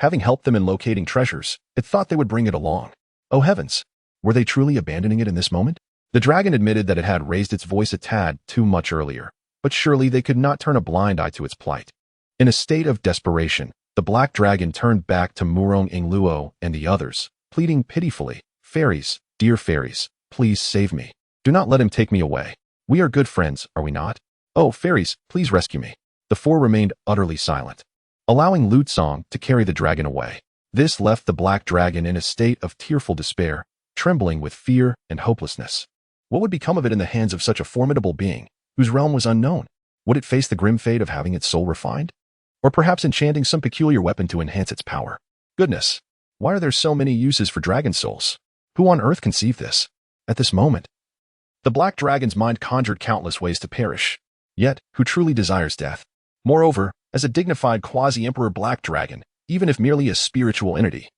Having helped them in locating treasures, it thought they would bring it along. Oh heavens! Were they truly abandoning it in this moment? The dragon admitted that it had raised its voice a tad too much earlier, but surely they could not turn a blind eye to its plight. In a state of desperation, the black dragon turned back to Murong Ingluo and the others, pleading pitifully, Fairies, dear fairies, please save me. Do not let him take me away. We are good friends, are we not? Oh, fairies, please rescue me. The four remained utterly silent, allowing Lu Tsong to carry the dragon away. This left the black dragon in a state of tearful despair, trembling with fear and hopelessness. What would become of it in the hands of such a formidable being, whose realm was unknown? Would it face the grim fate of having its soul refined? Or perhaps enchanting some peculiar weapon to enhance its power? Goodness, why are there so many uses for dragon souls? Who on earth conceived this? At this moment, the black dragon's mind conjured countless ways to perish. Yet, who truly desires death? Moreover, as a dignified quasi-emperor black dragon, even if merely a spiritual entity,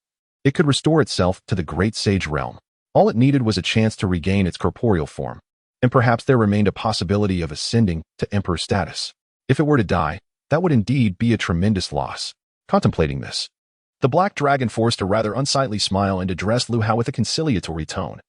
it could restore itself to the great sage realm. All it needed was a chance to regain its corporeal form, and perhaps there remained a possibility of ascending to emperor status. If it were to die, that would indeed be a tremendous loss. Contemplating this, the black dragon forced a rather unsightly smile and addressed Lu Hao with a conciliatory tone.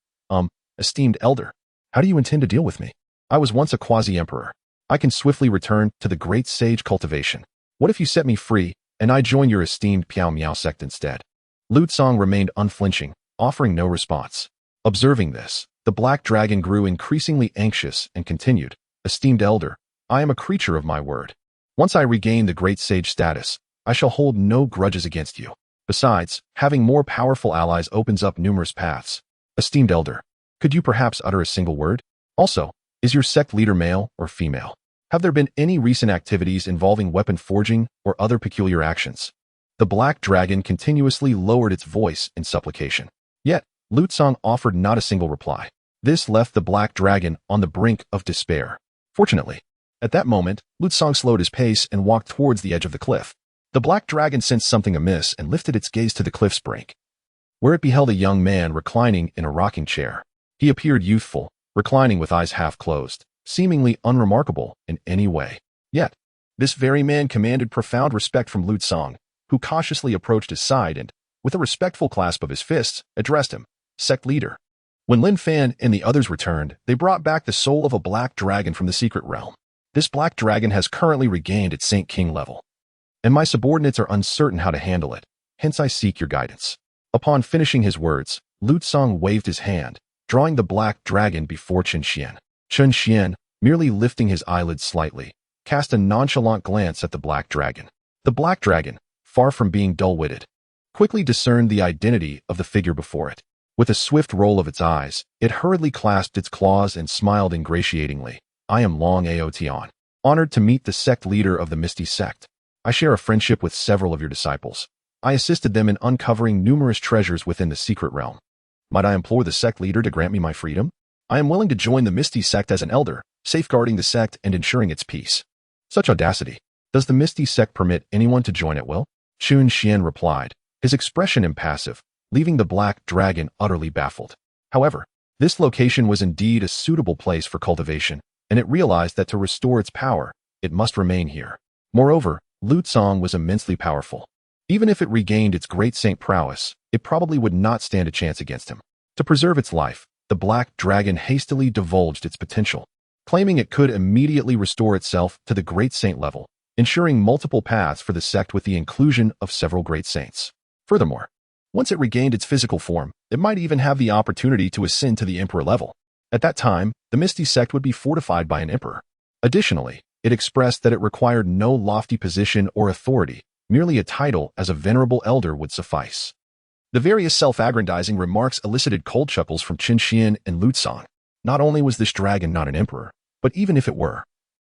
Esteemed elder, how do you intend to deal with me? I was once a quasi-emperor. I can swiftly return to the great sage cultivation. What if you set me free, and I join your esteemed Piao Miao sect instead? Lu Tsong remained unflinching, offering no response. Observing this, the black dragon grew increasingly anxious and continued, Esteemed elder, I am a creature of my word. Once I regain the great sage status, I shall hold no grudges against you. Besides, having more powerful allies opens up numerous paths. Esteemed elder, could you perhaps utter a single word? Also, is your sect leader male or female? Have there been any recent activities involving weapon forging or other peculiar actions? The black dragon continuously lowered its voice in supplication. Yet, Lu Tsong offered not a single reply. This left the black dragon on the brink of despair. Fortunately, at that moment, Lu Tsong slowed his pace and walked towards the edge of the cliff. The black dragon sensed something amiss and lifted its gaze to the cliff's brink, where it beheld a young man reclining in a rocking chair. He appeared youthful, reclining with eyes half closed, seemingly unremarkable in any way. Yet, this very man commanded profound respect from Lu Tsong, who cautiously approached his side and, with a respectful clasp of his fists, addressed him, Sect leader. When Lin Fan and the others returned, they brought back the soul of a black dragon from the secret realm. This black dragon has currently regained its Saint King level, and my subordinates are uncertain how to handle it, hence I seek your guidance. Upon finishing his words, Lu Tsong waved his hand, drawing the black dragon before Chen Xuan. Chen Xuan, merely lifting his eyelids slightly, cast a nonchalant glance at the black dragon. The black dragon, far from being dull-witted, quickly discerned the identity of the figure before it. With a swift roll of its eyes, it hurriedly clasped its claws and smiled ingratiatingly. I am Long Ao Tian. Honored to meet the sect leader of the Misty Sect. I share a friendship with several of your disciples. I assisted them in uncovering numerous treasures within the secret realm. Might I implore the sect leader to grant me my freedom? I am willing to join the Misty Sect as an elder, safeguarding the sect and ensuring its peace. Such audacity. Does the Misty Sect permit anyone to join at will? Chen Xuan replied, his expression impassive, leaving the black dragon utterly baffled. However, this location was indeed a suitable place for cultivation, and it realized that to restore its power, it must remain here. Moreover, Lutsong was immensely powerful. Even if it regained its great saint prowess, it probably would not stand a chance against him. To preserve its life, the black dragon hastily divulged its potential, claiming it could immediately restore itself to the great saint level, ensuring multiple paths for the sect with the inclusion of several great saints. Furthermore, once it regained its physical form, it might even have the opportunity to ascend to the emperor level. At that time, the Misty Sect would be fortified by an emperor. Additionally, it expressed that it required no lofty position or authority, merely a title as a venerable elder would suffice. The various self-aggrandizing remarks elicited cold chuckles from Chen Xuan and Lutsong. Not only was this dragon not an emperor, but even if it were,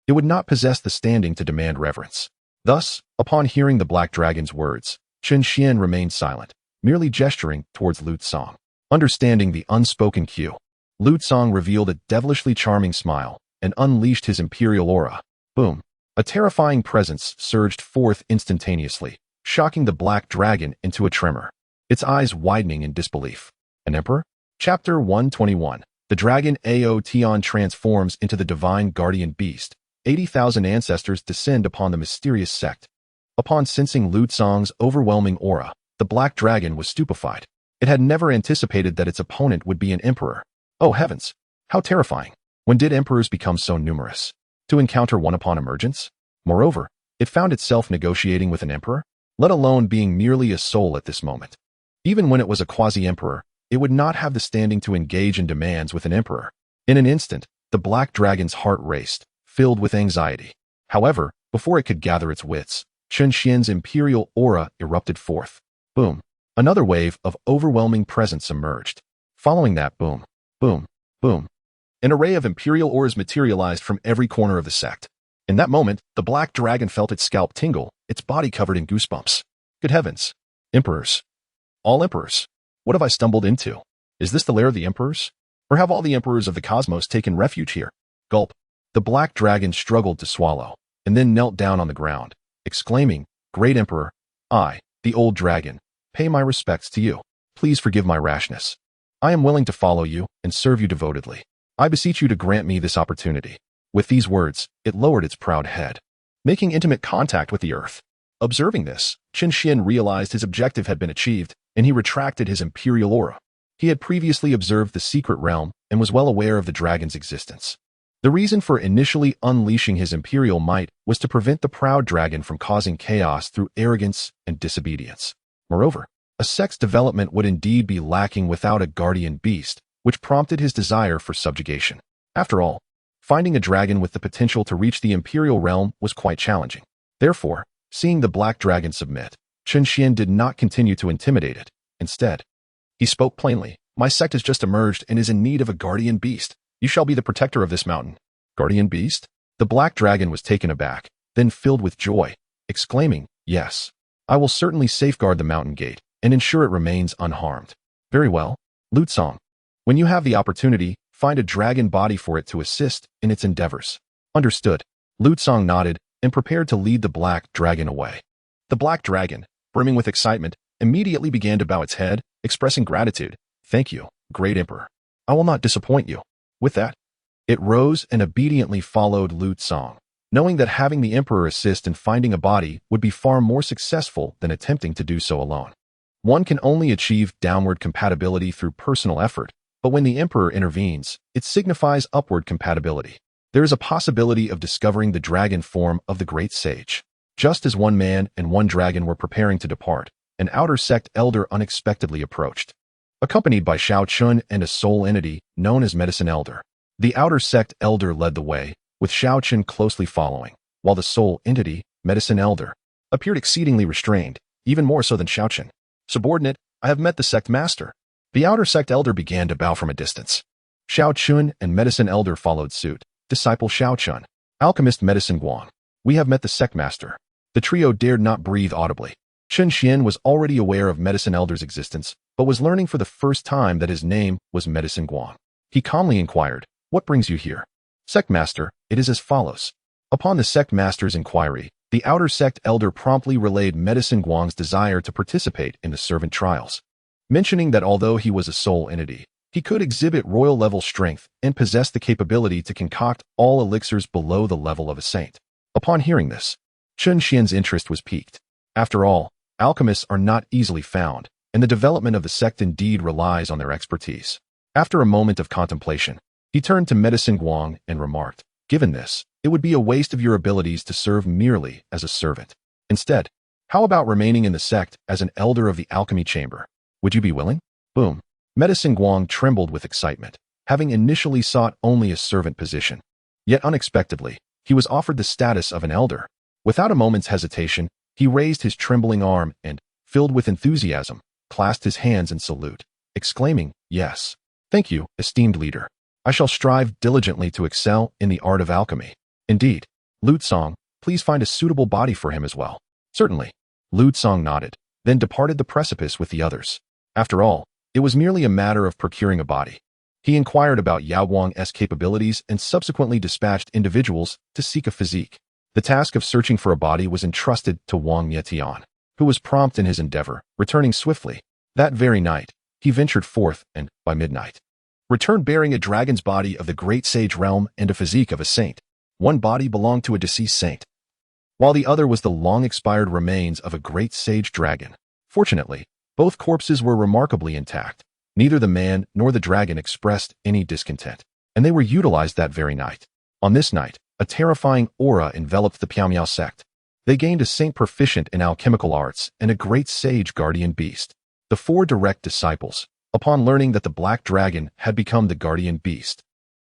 it would not possess the standing to demand reverence. Thus, upon hearing the black dragon's words, Chen Xuan remained silent, merely gesturing towards Lutsong. Understanding the unspoken cue, Lutsong revealed a devilishly charming smile and unleashed his imperial aura. Boom! A terrifying presence surged forth instantaneously, shocking the black dragon into a tremor, its eyes widening in disbelief. An emperor? Chapter 121. The dragon Aotion transforms into the divine guardian beast. 80,000 ancestors descend upon the mysterious sect. Upon sensing Lutsong's overwhelming aura, the black dragon was stupefied. It had never anticipated that its opponent would be an emperor. Oh heavens! How terrifying! When did emperors become so numerous? To encounter one upon emergence? Moreover, it found itself negotiating with an emperor, let alone being merely a soul at this moment. Even when it was a quasi-emperor, it would not have the standing to engage in demands with an emperor. In an instant, the black dragon's heart raced, filled with anxiety. However, before it could gather its wits, Chen Xian's imperial aura erupted forth. Boom! Another wave of overwhelming presence emerged. Following that boom, boom, boom, an array of imperial auras materialized from every corner of the sect. In that moment, the black dragon felt its scalp tingle, its body covered in goosebumps. Good heavens! Emperors! All emperors! What have I stumbled into? Is this the lair of the emperors? Or have all the emperors of the cosmos taken refuge here? Gulp! The black dragon struggled to swallow, and then knelt down on the ground, exclaiming, Great Emperor, I, the old dragon, pay my respects to you. Please forgive my rashness. I am willing to follow you and serve you devotedly. I beseech you to grant me this opportunity. With these words, it lowered its proud head, making intimate contact with the earth. Observing this, Chen Xuan realized his objective had been achieved, and he retracted his imperial aura. He had previously observed the secret realm and was well aware of the dragon's existence. The reason for initially unleashing his imperial might was to prevent the proud dragon from causing chaos through arrogance and disobedience. Moreover, a sect's development would indeed be lacking without a guardian beast, which prompted his desire for subjugation. After all, finding a dragon with the potential to reach the imperial realm was quite challenging. Therefore, seeing the black dragon submit, Chen Xuan did not continue to intimidate it. Instead, he spoke plainly. My sect has just emerged and is in need of a guardian beast. You shall be the protector of this mountain. Guardian beast? The black dragon was taken aback, then filled with joy, exclaiming, Yes, I will certainly safeguard the mountain gate and ensure it remains unharmed. Very well, Lutsong. When you have the opportunity, find a dragon body for it to assist in its endeavors. Understood. Lutsong nodded and prepared to lead the black dragon away. The black dragon, brimming with excitement, immediately began to bow its head, expressing gratitude. Thank you, great emperor. I will not disappoint you. With that, it rose and obediently followed Lutsong, knowing that having the emperor assist in finding a body would be far more successful than attempting to do so alone. One can only achieve downward compatibility through personal effort, but when the emperor intervenes, it signifies upward compatibility. There is a possibility of discovering the dragon form of the great sage. Just as one man and one dragon were preparing to depart, an outer sect elder unexpectedly approached, accompanied by Xiao Chun and a soul entity known as Medicine Elder. The outer sect elder led the way, with Xiao Chun closely following, while the soul entity, Medicine Elder, appeared exceedingly restrained, even more so than Xiao Chun. Subordinate, I have met the sect master. The outer sect elder began to bow from a distance. Xiao Chun and Medicine Elder followed suit. Disciple Xiao Chun, Alchemist Medicine Guang. We have met the sect master. The trio dared not breathe audibly. Chen Xuan was already aware of Medicine Elder's existence, but was learning for the first time that his name was Medicine Guang. He calmly inquired, "What brings you here?" "Sect master, it is as follows." Upon the sect master's inquiry, the outer sect elder promptly relayed Medicine Guang's desire to participate in the servant trials, mentioning that although he was a soul entity, he could exhibit royal-level strength and possess the capability to concoct all elixirs below the level of a saint. Upon hearing this, Chen Xian's interest was piqued. After all, alchemists are not easily found, and the development of the sect indeed relies on their expertise. After a moment of contemplation, he turned to Medicine Guang and remarked, "Given this, it would be a waste of your abilities to serve merely as a servant. Instead, how about remaining in the sect as an elder of the alchemy chamber? Would you be willing?" Boom. Medicine Guang trembled with excitement, having initially sought only a servant position. Yet unexpectedly, he was offered the status of an elder. Without a moment's hesitation, he raised his trembling arm and, filled with enthusiasm, clasped his hands in salute, exclaiming, "Yes. Thank you, esteemed leader. I shall strive diligently to excel in the art of alchemy." "Indeed. Lu Tsong, please find a suitable body for him as well." "Certainly." Lu Tsong nodded, then departed the precipice with the others. After all, it was merely a matter of procuring a body. He inquired about Yao Guang's capabilities and subsequently dispatched individuals to seek a physique. The task of searching for a body was entrusted to Wang Yetian, who was prompt in his endeavor, returning swiftly. That very night, he ventured forth and, by midnight, returned bearing a dragon's body of the great sage realm and a physique of a saint. One body belonged to a deceased saint, while the other was the long-expired remains of a great sage dragon. Fortunately, both corpses were remarkably intact. Neither the man nor the dragon expressed any discontent, and they were utilized that very night. On this night, a terrifying aura enveloped the Piaomiao sect. They gained a saint proficient in alchemical arts and a great sage guardian beast. The four direct disciples, upon learning that the black dragon had become the guardian beast,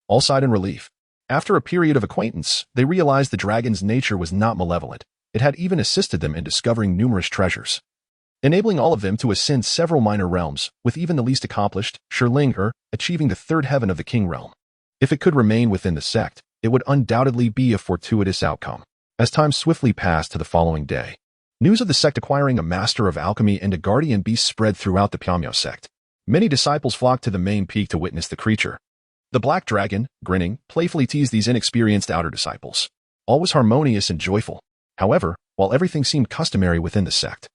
all sighed in relief. After a period of acquaintance, they realized the dragon's nature was not malevolent. It had even assisted them in discovering numerous treasures, enabling all of them to ascend several minor realms, with even the least accomplished, Shiling achieving the third heaven of the king realm. If it could remain within the sect, it would undoubtedly be a fortuitous outcome. As time swiftly passed to the following day, news of the sect acquiring a master of alchemy and a guardian beast spread throughout the Piaomiao sect. Many disciples flocked to the main peak to witness the creature. The black dragon, grinning, playfully teased these inexperienced outer disciples. All was harmonious and joyful. However, while everything seemed customary within the sect,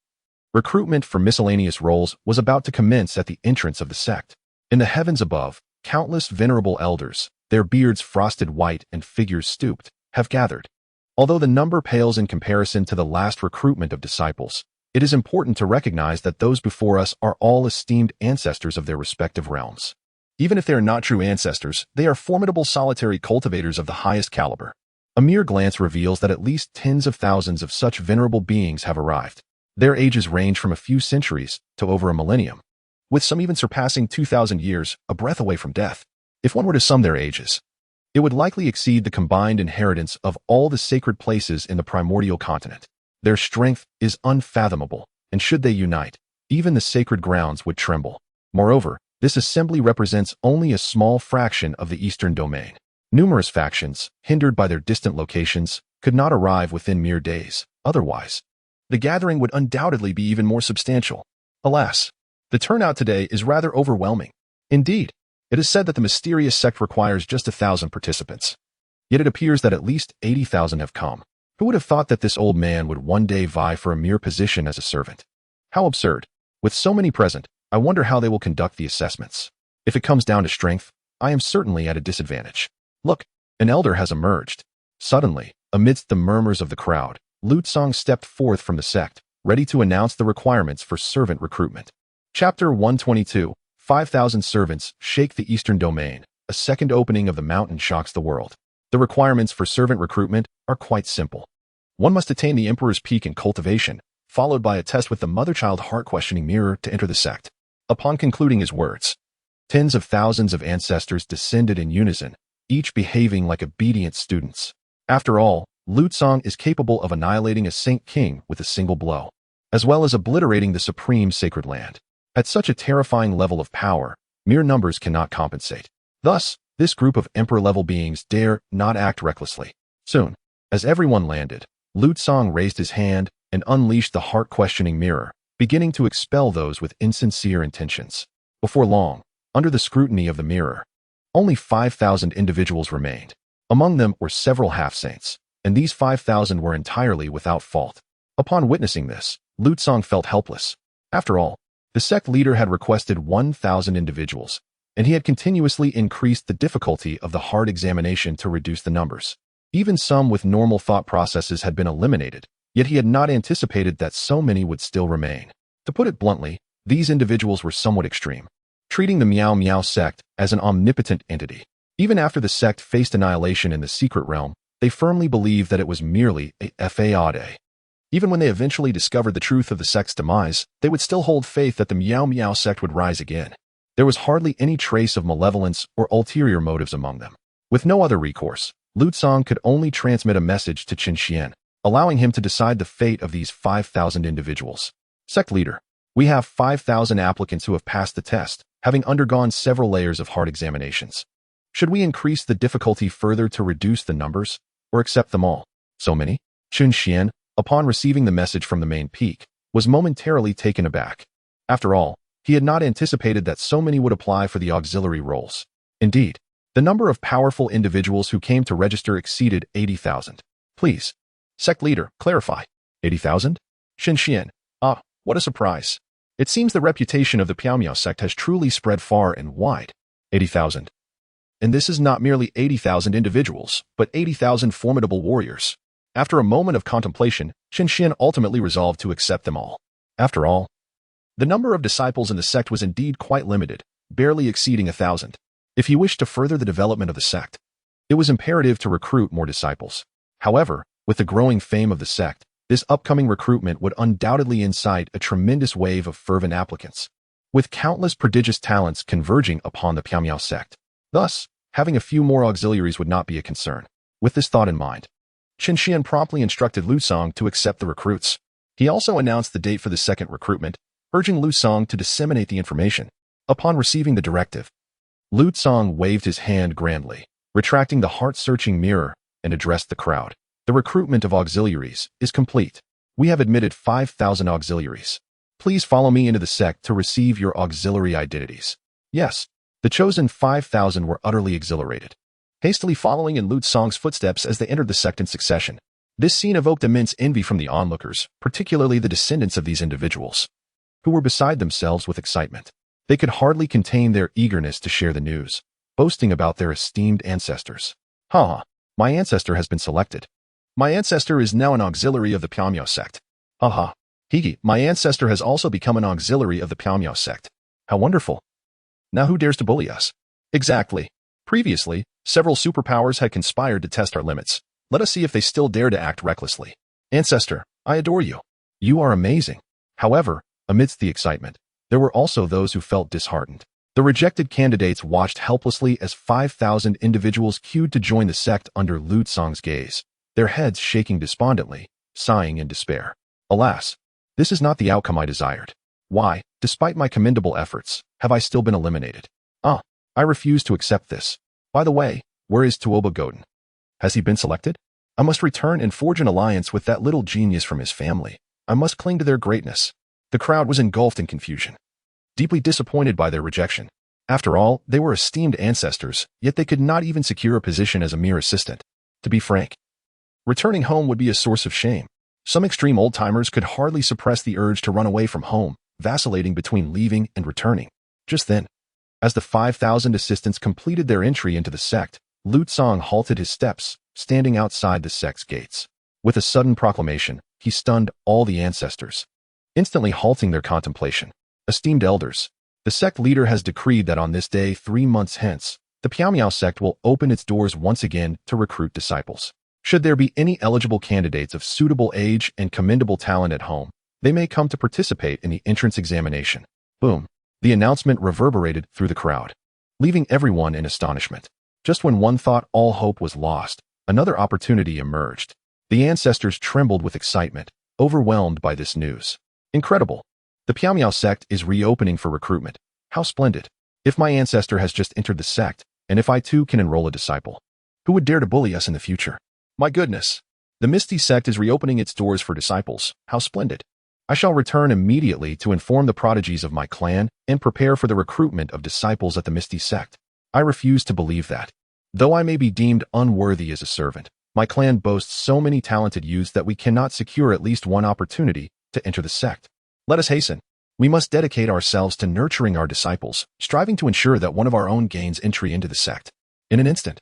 recruitment for miscellaneous roles was about to commence at the entrance of the sect. In the heavens above, countless venerable elders, their beards frosted white and figures stooped, have gathered. Although the number pales in comparison to the last recruitment of disciples, it is important to recognize that those before us are all esteemed ancestors of their respective realms. Even if they are not true ancestors, they are formidable solitary cultivators of the highest caliber. A mere glance reveals that at least tens of thousands of such venerable beings have arrived. Their ages range from a few centuries to over a millennium, with some even surpassing 2,000 years, a breath away from death. If one were to sum their ages, it would likely exceed the combined inheritance of all the sacred places in the primordial continent. Their strength is unfathomable, and should they unite, even the sacred grounds would tremble. Moreover, this assembly represents only a small fraction of the eastern domain. Numerous factions, hindered by their distant locations, could not arrive within mere days. Otherwise, the gathering would undoubtedly be even more substantial. Alas, the turnout today is rather overwhelming. Indeed, it is said that the mysterious sect requires just 1,000 participants. Yet it appears that at least 80,000 have come. Who would have thought that this old man would one day vie for a mere position as a servant? How absurd. With so many present, I wonder how they will conduct the assessments. If it comes down to strength, I am certainly at a disadvantage. Look, an elder has emerged. Suddenly, amidst the murmurs of the crowd, Lu Tsong stepped forth from the sect, ready to announce the requirements for servant recruitment. Chapter 122, 5,000 servants shake the eastern domain. A second opening of the mountain shocks the world. The requirements for servant recruitment are quite simple. One must attain the Emperor's Peak in cultivation, followed by a test with the mother-child heart-questioning mirror to enter the sect. Upon concluding his words, tens of thousands of ancestors descended in unison, each behaving like obedient students. After all, Lu Tsong is capable of annihilating a Saint King with a single blow, as well as obliterating the supreme sacred land. At such a terrifying level of power, mere numbers cannot compensate. Thus, this group of emperor-level beings dare not act recklessly. Soon, as everyone landed, Lu Tsang raised his hand and unleashed the heart-questioning mirror, beginning to expel those with insincere intentions. Before long, under the scrutiny of the mirror, only 5,000 individuals remained. Among them were several half-saints, and these 5,000 were entirely without fault. Upon witnessing this, Lu Tsang felt helpless. After all, the sect leader had requested 1,000 individuals, and he had continuously increased the difficulty of the hard examination to reduce the numbers. Even some with normal thought processes had been eliminated, yet he had not anticipated that so many would still remain. To put it bluntly, these individuals were somewhat extreme, treating the Miao Miao sect as an omnipotent entity. Even after the sect faced annihilation in the secret realm, they firmly believed that it was merely a fade. Even when they eventually discovered the truth of the sect's demise, they would still hold faith that the Miao Miao sect would rise again. There was hardly any trace of malevolence or ulterior motives among them. With no other recourse, Lu Tsang could only transmit a message to Chen Xuan, allowing him to decide the fate of these 5,000 individuals. Sect leader, we have 5,000 applicants who have passed the test, having undergone several layers of hard examinations. Should we increase the difficulty further to reduce the numbers, or accept them all? So many? Chen Xuan, upon receiving the message from the main peak, was momentarily taken aback. After all, he had not anticipated that so many would apply for the auxiliary roles. Indeed, the number of powerful individuals who came to register exceeded 80,000. Please, sect leader, clarify. 80,000? Chen Xuan, what a surprise. It seems the reputation of the Piao Miao sect has truly spread far and wide. 80,000. And this is not merely 80,000 individuals, but 80,000 formidable warriors. After a moment of contemplation, Chen Xuan ultimately resolved to accept them all. After all, the number of disciples in the sect was indeed quite limited, barely exceeding 1,000. If he wished to further the development of the sect, it was imperative to recruit more disciples. However, with the growing fame of the sect, this upcoming recruitment would undoubtedly incite a tremendous wave of fervent applicants, with countless prodigious talents converging upon the Piao Miao sect. Thus, having a few more auxiliaries would not be a concern. With this thought in mind, Chen Xuan promptly instructed Lu Tsang to accept the recruits. He also announced the date for the second recruitment, urging Lu Tsang to disseminate the information. Upon receiving the directive, Lu Tsang waved his hand grandly, retracting the heart-searching mirror, and addressed the crowd. The recruitment of auxiliaries is complete. We have admitted 5,000 auxiliaries. Please follow me into the sect to receive your auxiliary identities. Yes, the chosen 5,000 were utterly exhilarated, hastily following in Lu Tsang's footsteps as they entered the sect in succession. This scene evoked immense envy from the onlookers, particularly the descendants of these individuals, who were beside themselves with excitement. They could hardly contain their eagerness to share the news, boasting about their esteemed ancestors. My ancestor has been selected. My ancestor is now an auxiliary of the Piao Miao sect. My ancestor has also become an auxiliary of the Piao Miao sect. How wonderful. Now who dares to bully us? Exactly. Previously, several superpowers had conspired to test our limits. Let us see if they still dare to act recklessly. Ancestor, I adore you. You are amazing. However, amidst the excitement, there were also those who felt disheartened. The rejected candidates watched helplessly as 5,000 individuals queued to join the sect under Lu Tsang's gaze, their heads shaking despondently, sighing in despair. Alas, this is not the outcome I desired. Why, despite my commendable efforts, have I still been eliminated? I refuse to accept this. By the way, where is Tuoba Godin? Has he been selected? I must return and forge an alliance with that little genius from his family. I must cling to their greatness. The crowd was engulfed in confusion, deeply disappointed by their rejection. After all, they were esteemed ancestors, yet they could not even secure a position as a mere assistant. To be frank, returning home would be a source of shame. Some extreme old-timers could hardly suppress the urge to run away from home, vacillating between leaving and returning. Just then, as the 5,000 assistants completed their entry into the sect, Lu Tsang halted his steps, standing outside the sect's gates. With a sudden proclamation, he stunned all the ancestors, instantly halting their contemplation. Esteemed elders, the sect leader has decreed that on this day 3 months hence, the Piao Miao sect will open its doors once again to recruit disciples. Should there be any eligible candidates of suitable age and commendable talent at home, they may come to participate in the entrance examination. Boom. The announcement reverberated through the crowd, leaving everyone in astonishment. Just when one thought all hope was lost, another opportunity emerged. The ancestors trembled with excitement, overwhelmed by this news. Incredible! The Piao Miao sect is reopening for recruitment. How splendid! If my ancestor has just entered the sect, and if I too can enroll a disciple, who would dare to bully us in the future? My goodness! The Misty Sect is reopening its doors for disciples. How splendid! I shall return immediately to inform the prodigies of my clan and prepare for the recruitment of disciples at the Misty Sect. I refuse to believe that. Though I may be deemed unworthy as a servant, my clan boasts so many talented youths that we cannot secure at least one opportunity to enter the sect. Let us hasten. We must dedicate ourselves to nurturing our disciples, striving to ensure that one of our own gains entry into the sect. In an instant,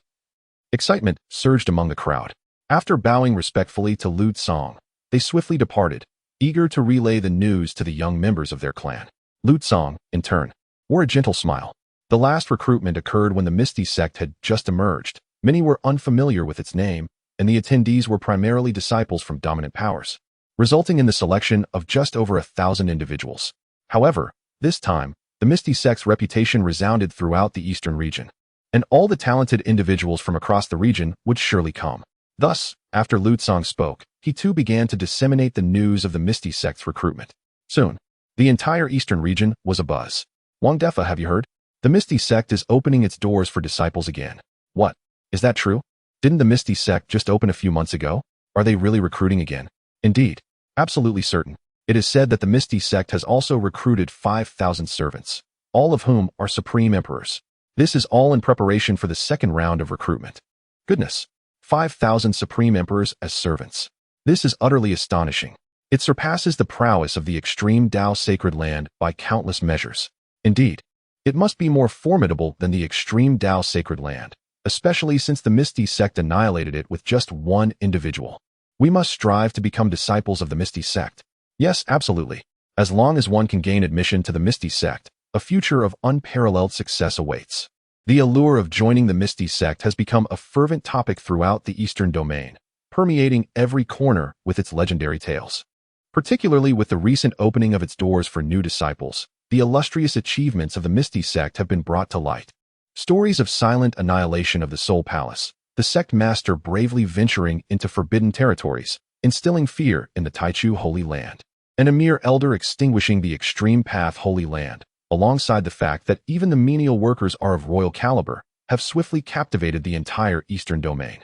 excitement surged among the crowd. After bowing respectfully to Lu Tsong, they swiftly departed, eager to relay the news to the young members of their clan. Lu Tsong, in turn, wore a gentle smile. The last recruitment occurred when the Misty Sect had just emerged. Many were unfamiliar with its name, and the attendees were primarily disciples from dominant powers, resulting in the selection of just over 1,000 individuals. However, this time, the Misty Sect's reputation resounded throughout the eastern region, and all the talented individuals from across the region would surely come. Thus, after Lu Tsong spoke, he too began to disseminate the news of the Misty Sect's recruitment. Soon, the entire eastern region was abuzz. Wang Defa, have you heard? The Misty Sect is opening its doors for disciples again. What? Is that true? Didn't the Misty Sect just open a few months ago? Are they really recruiting again? Indeed. Absolutely certain. It is said that the Misty Sect has also recruited 5,000 servants, all of whom are supreme emperors. This is all in preparation for the second round of recruitment. Goodness. 5,000 supreme emperors as servants. This is utterly astonishing. It surpasses the prowess of the extreme Tao sacred land by countless measures. Indeed, it must be more formidable than the extreme Tao sacred land, especially since the Misty Sect annihilated it with just one individual. We must strive to become disciples of the Misty Sect. Yes, absolutely. As long as one can gain admission to the Misty Sect, a future of unparalleled success awaits. The allure of joining the Misty Sect has become a fervent topic throughout the Eastern Domain, permeating every corner with its legendary tales. Particularly with the recent opening of its doors for new disciples, the illustrious achievements of the Misty Sect have been brought to light. Stories of silent annihilation of the Soul Palace, the sect master bravely venturing into forbidden territories, instilling fear in the Taichu Holy Land, and a mere elder extinguishing the Extreme Path Holy Land, alongside the fact that even the menial workers are of royal caliber, have swiftly captivated the entire Eastern Domain.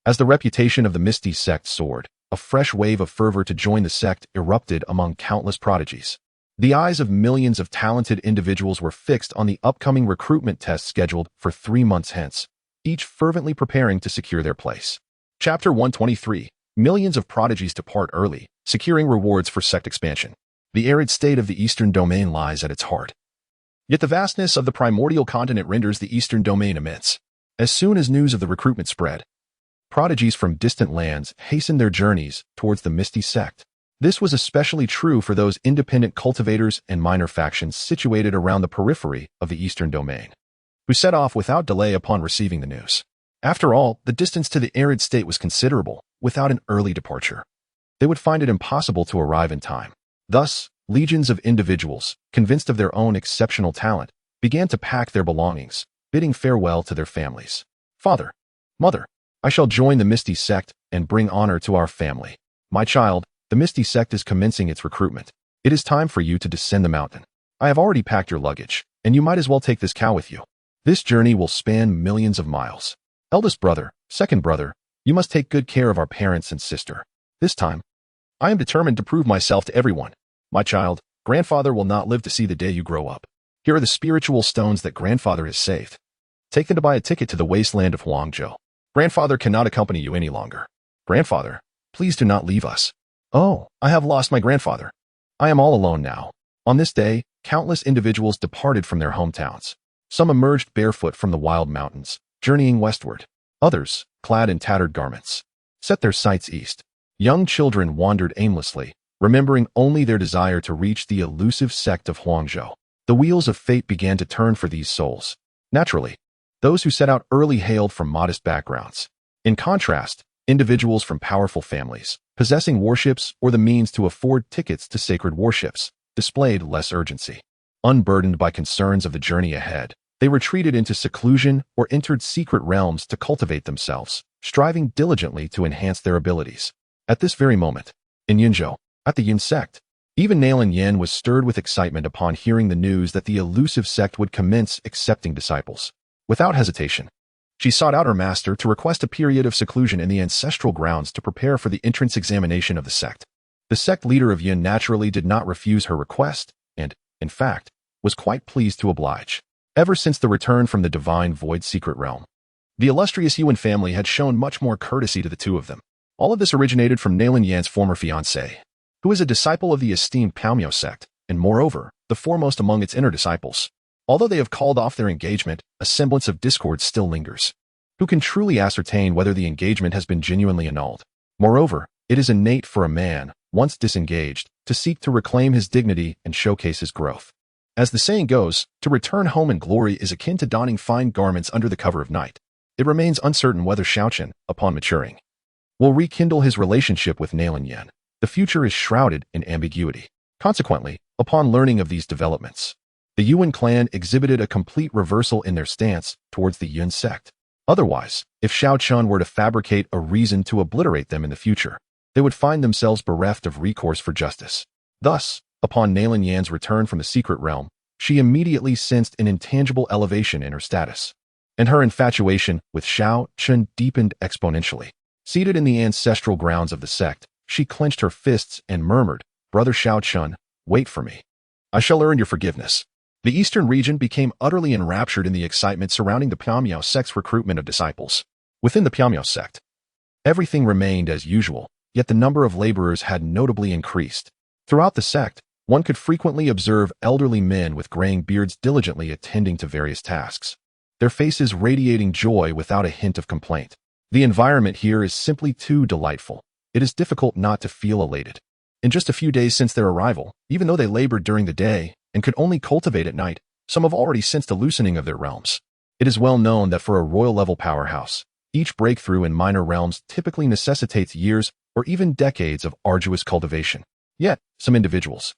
As the reputation of the Misty Sect soared, a fresh wave of fervor to join the sect erupted among countless prodigies. The eyes of millions of talented individuals were fixed on the upcoming recruitment test scheduled for 3 months hence, each fervently preparing to secure their place. Chapter 123. Millions of prodigies depart early, securing rewards for sect expansion. The arid state of the Eastern Domain lies at its heart. Yet the vastness of the primordial continent renders the Eastern Domain immense. As soon as news of the recruitment spread, prodigies from distant lands hastened their journeys towards the Misty Sect. This was especially true for those independent cultivators and minor factions situated around the periphery of the Eastern Domain, who set off without delay upon receiving the news. After all, the distance to the arid state was considerable. Without an early departure, they would find it impossible to arrive in time. Thus, legions of individuals, convinced of their own exceptional talent, began to pack their belongings, bidding farewell to their families. Father, mother, I shall join the Misty Sect and bring honor to our family. My child, the Misty Sect is commencing its recruitment. It is time for you to descend the mountain. I have already packed your luggage, and you might as well take this cow with you. This journey will span millions of miles. Eldest brother, second brother, you must take good care of our parents and sister. This time, I am determined to prove myself to everyone. My child, grandfather will not live to see the day you grow up. Here are the spiritual stones that grandfather has saved. Take them to buy a ticket to the wasteland of Huangzhou. Grandfather cannot accompany you any longer. Grandfather, please do not leave us. Oh, I have lost my grandfather. I am all alone now. On this day, countless individuals departed from their hometowns. Some emerged barefoot from the wild mountains, journeying westward. Others, clad in tattered garments, set their sights east. Young children wandered aimlessly, remembering only their desire to reach the elusive sect of Huangzhou. The wheels of fate began to turn for these souls. Naturally, those who set out early hailed from modest backgrounds. In contrast, individuals from powerful families, possessing warships or the means to afford tickets to sacred warships, displayed less urgency. Unburdened by concerns of the journey ahead, they retreated into seclusion or entered secret realms to cultivate themselves, striving diligently to enhance their abilities. At this very moment, in Yunzhou, at the Yun sect, even Nailin Yen was stirred with excitement upon hearing the news that the elusive sect would commence accepting disciples. Without hesitation, She sought out her master to request a period of seclusion in the ancestral grounds to prepare for the entrance examination of the sect. The sect leader of Yin naturally did not refuse her request and, in fact, was quite pleased to oblige. Ever since the return from the Divine Void secret realm, the illustrious Yuan family had shown much more courtesy to the two of them. All of this originated from Nalin Yan's former fiancée, who is a disciple of the esteemed Piaomio sect, and moreover, the foremost among its inner disciples. Although they have called off their engagement, a semblance of discord still lingers. Who can truly ascertain whether the engagement has been genuinely annulled? Moreover, it is innate for a man, once disengaged, to seek to reclaim his dignity and showcase his growth. As the saying goes, to return home in glory is akin to donning fine garments under the cover of night. It remains uncertain whether Chen, upon maturing, will rekindle his relationship with Nalin Yan. The future is shrouded in ambiguity. Consequently, upon learning of these developments, the Yuan clan exhibited a complete reversal in their stance towards the Yun sect. Otherwise, if Chen were to fabricate a reason to obliterate them in the future, they would find themselves bereft of recourse for justice. Thus, upon Nalin Yan's return from the secret realm, she immediately sensed an intangible elevation in her status, and her infatuation with Chen deepened exponentially. Seated in the ancestral grounds of the sect, she clenched her fists and murmured, "Brother Chen, wait for me. I shall earn your forgiveness." The eastern region became utterly enraptured in the excitement surrounding the Piaomio sect's recruitment of disciples. Within the Piaomio sect, everything remained as usual, yet the number of laborers had notably increased. Throughout the sect, one could frequently observe elderly men with graying beards diligently attending to various tasks, their faces radiating joy without a hint of complaint. The environment here is simply too delightful. It is difficult not to feel elated. In just a few days since their arrival, even though they labored during the day and could only cultivate at night, some have already sensed a loosening of their realms. It is well known that for a royal-level powerhouse, each breakthrough in minor realms typically necessitates years or even decades of arduous cultivation. Yet, some individuals,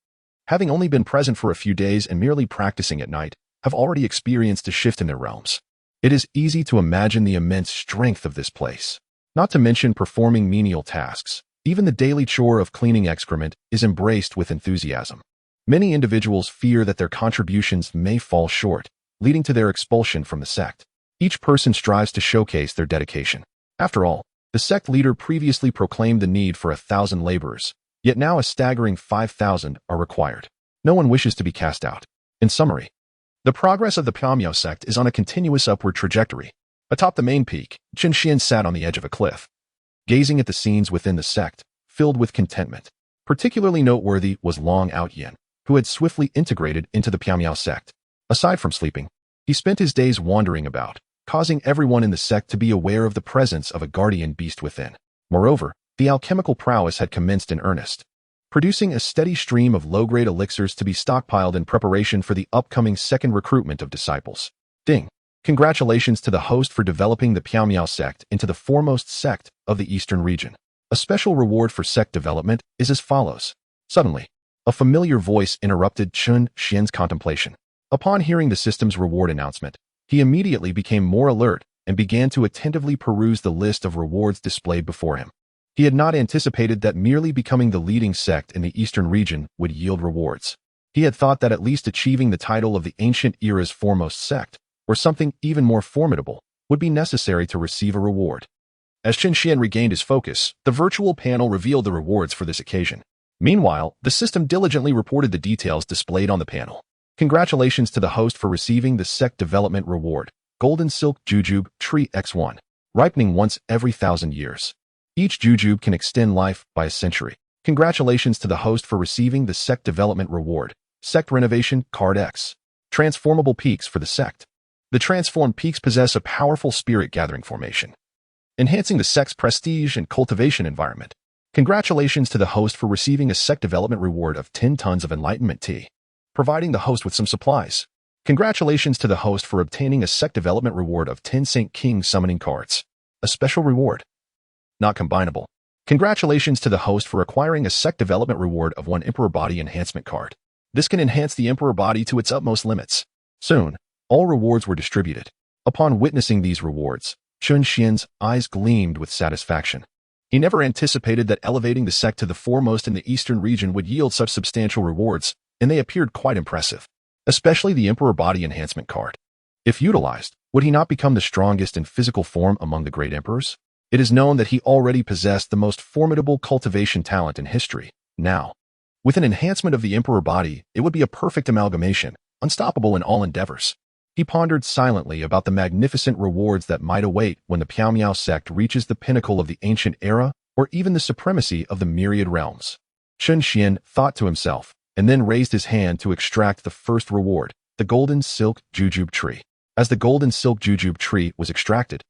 having only been present for a few days and merely practicing at night, have already experienced a shift in their realms. It is easy to imagine the immense strength of this place. Not to mention performing menial tasks, even the daily chore of cleaning excrement is embraced with enthusiasm. Many individuals fear that their contributions may fall short, leading to their expulsion from the sect. Each person strives to showcase their dedication. After all, the sect leader previously proclaimed the need for 1,000 laborers, yet now a staggering 5,000 are required. No one wishes to be cast out. In summary, the progress of the Piaomio sect is on a continuous upward trajectory. Atop the main peak, Chen Xuan sat on the edge of a cliff, gazing at the scenes within the sect, filled with contentment. Particularly noteworthy was Long Out Yin, who had swiftly integrated into the Piaomio sect. Aside from sleeping, he spent his days wandering about, causing everyone in the sect to be aware of the presence of a guardian beast within. Moreover, the alchemical prowess had commenced in earnest, producing a steady stream of low-grade elixirs to be stockpiled in preparation for the upcoming second recruitment of disciples. Ding! Congratulations to the host for developing the Piaomio sect into the foremost sect of the eastern region. A special reward for sect development is as follows. Suddenly, a familiar voice interrupted Chen Xuan's contemplation. Upon hearing the system's reward announcement, he immediately became more alert and began to attentively peruse the list of rewards displayed before him. He had not anticipated that merely becoming the leading sect in the eastern region would yield rewards. He had thought that at least achieving the title of the ancient era's foremost sect, or something even more formidable, would be necessary to receive a reward. As Chen Xuan regained his focus, the virtual panel revealed the rewards for this occasion. Meanwhile, the system diligently reported the details displayed on the panel. Congratulations to the host for receiving the sect development reward, Golden Silk Jujube Tree X1, ripening once every 1,000 years. Each jujube can extend life by a century. Congratulations to the host for receiving the sect development reward, Sect Renovation Card X, transformable peaks for the sect. The transformed peaks possess a powerful spirit-gathering formation, enhancing the sect's prestige and cultivation environment. Congratulations to the host for receiving a sect development reward of 10 tons of enlightenment tea, providing the host with some supplies. Congratulations to the host for obtaining a sect development reward of 10 Saint King summoning cards, a special reward, not combinable. Congratulations to the host for acquiring a sect development reward of 1 Emperor Body enhancement card. This can enhance the Emperor Body to its utmost limits. Soon, all rewards were distributed. Upon witnessing these rewards, Chen Xuan's eyes gleamed with satisfaction. He never anticipated that elevating the sect to the foremost in the eastern region would yield such substantial rewards, and they appeared quite impressive, especially the Emperor Body enhancement card. If utilized, Would he not become the strongest in physical form among the great emperors? It is known that he already possessed the most formidable cultivation talent in history. Now, with an enhancement of the emperor body, it would be a perfect amalgamation, unstoppable in all endeavors. He pondered silently about the magnificent rewards that might await when the Piao sect reaches the pinnacle of the ancient era or even the supremacy of the myriad realms. Chen Xuan thought to himself, and then raised his hand to extract the first reward, the golden silk jujube tree. As the golden silk jujube tree was extracted,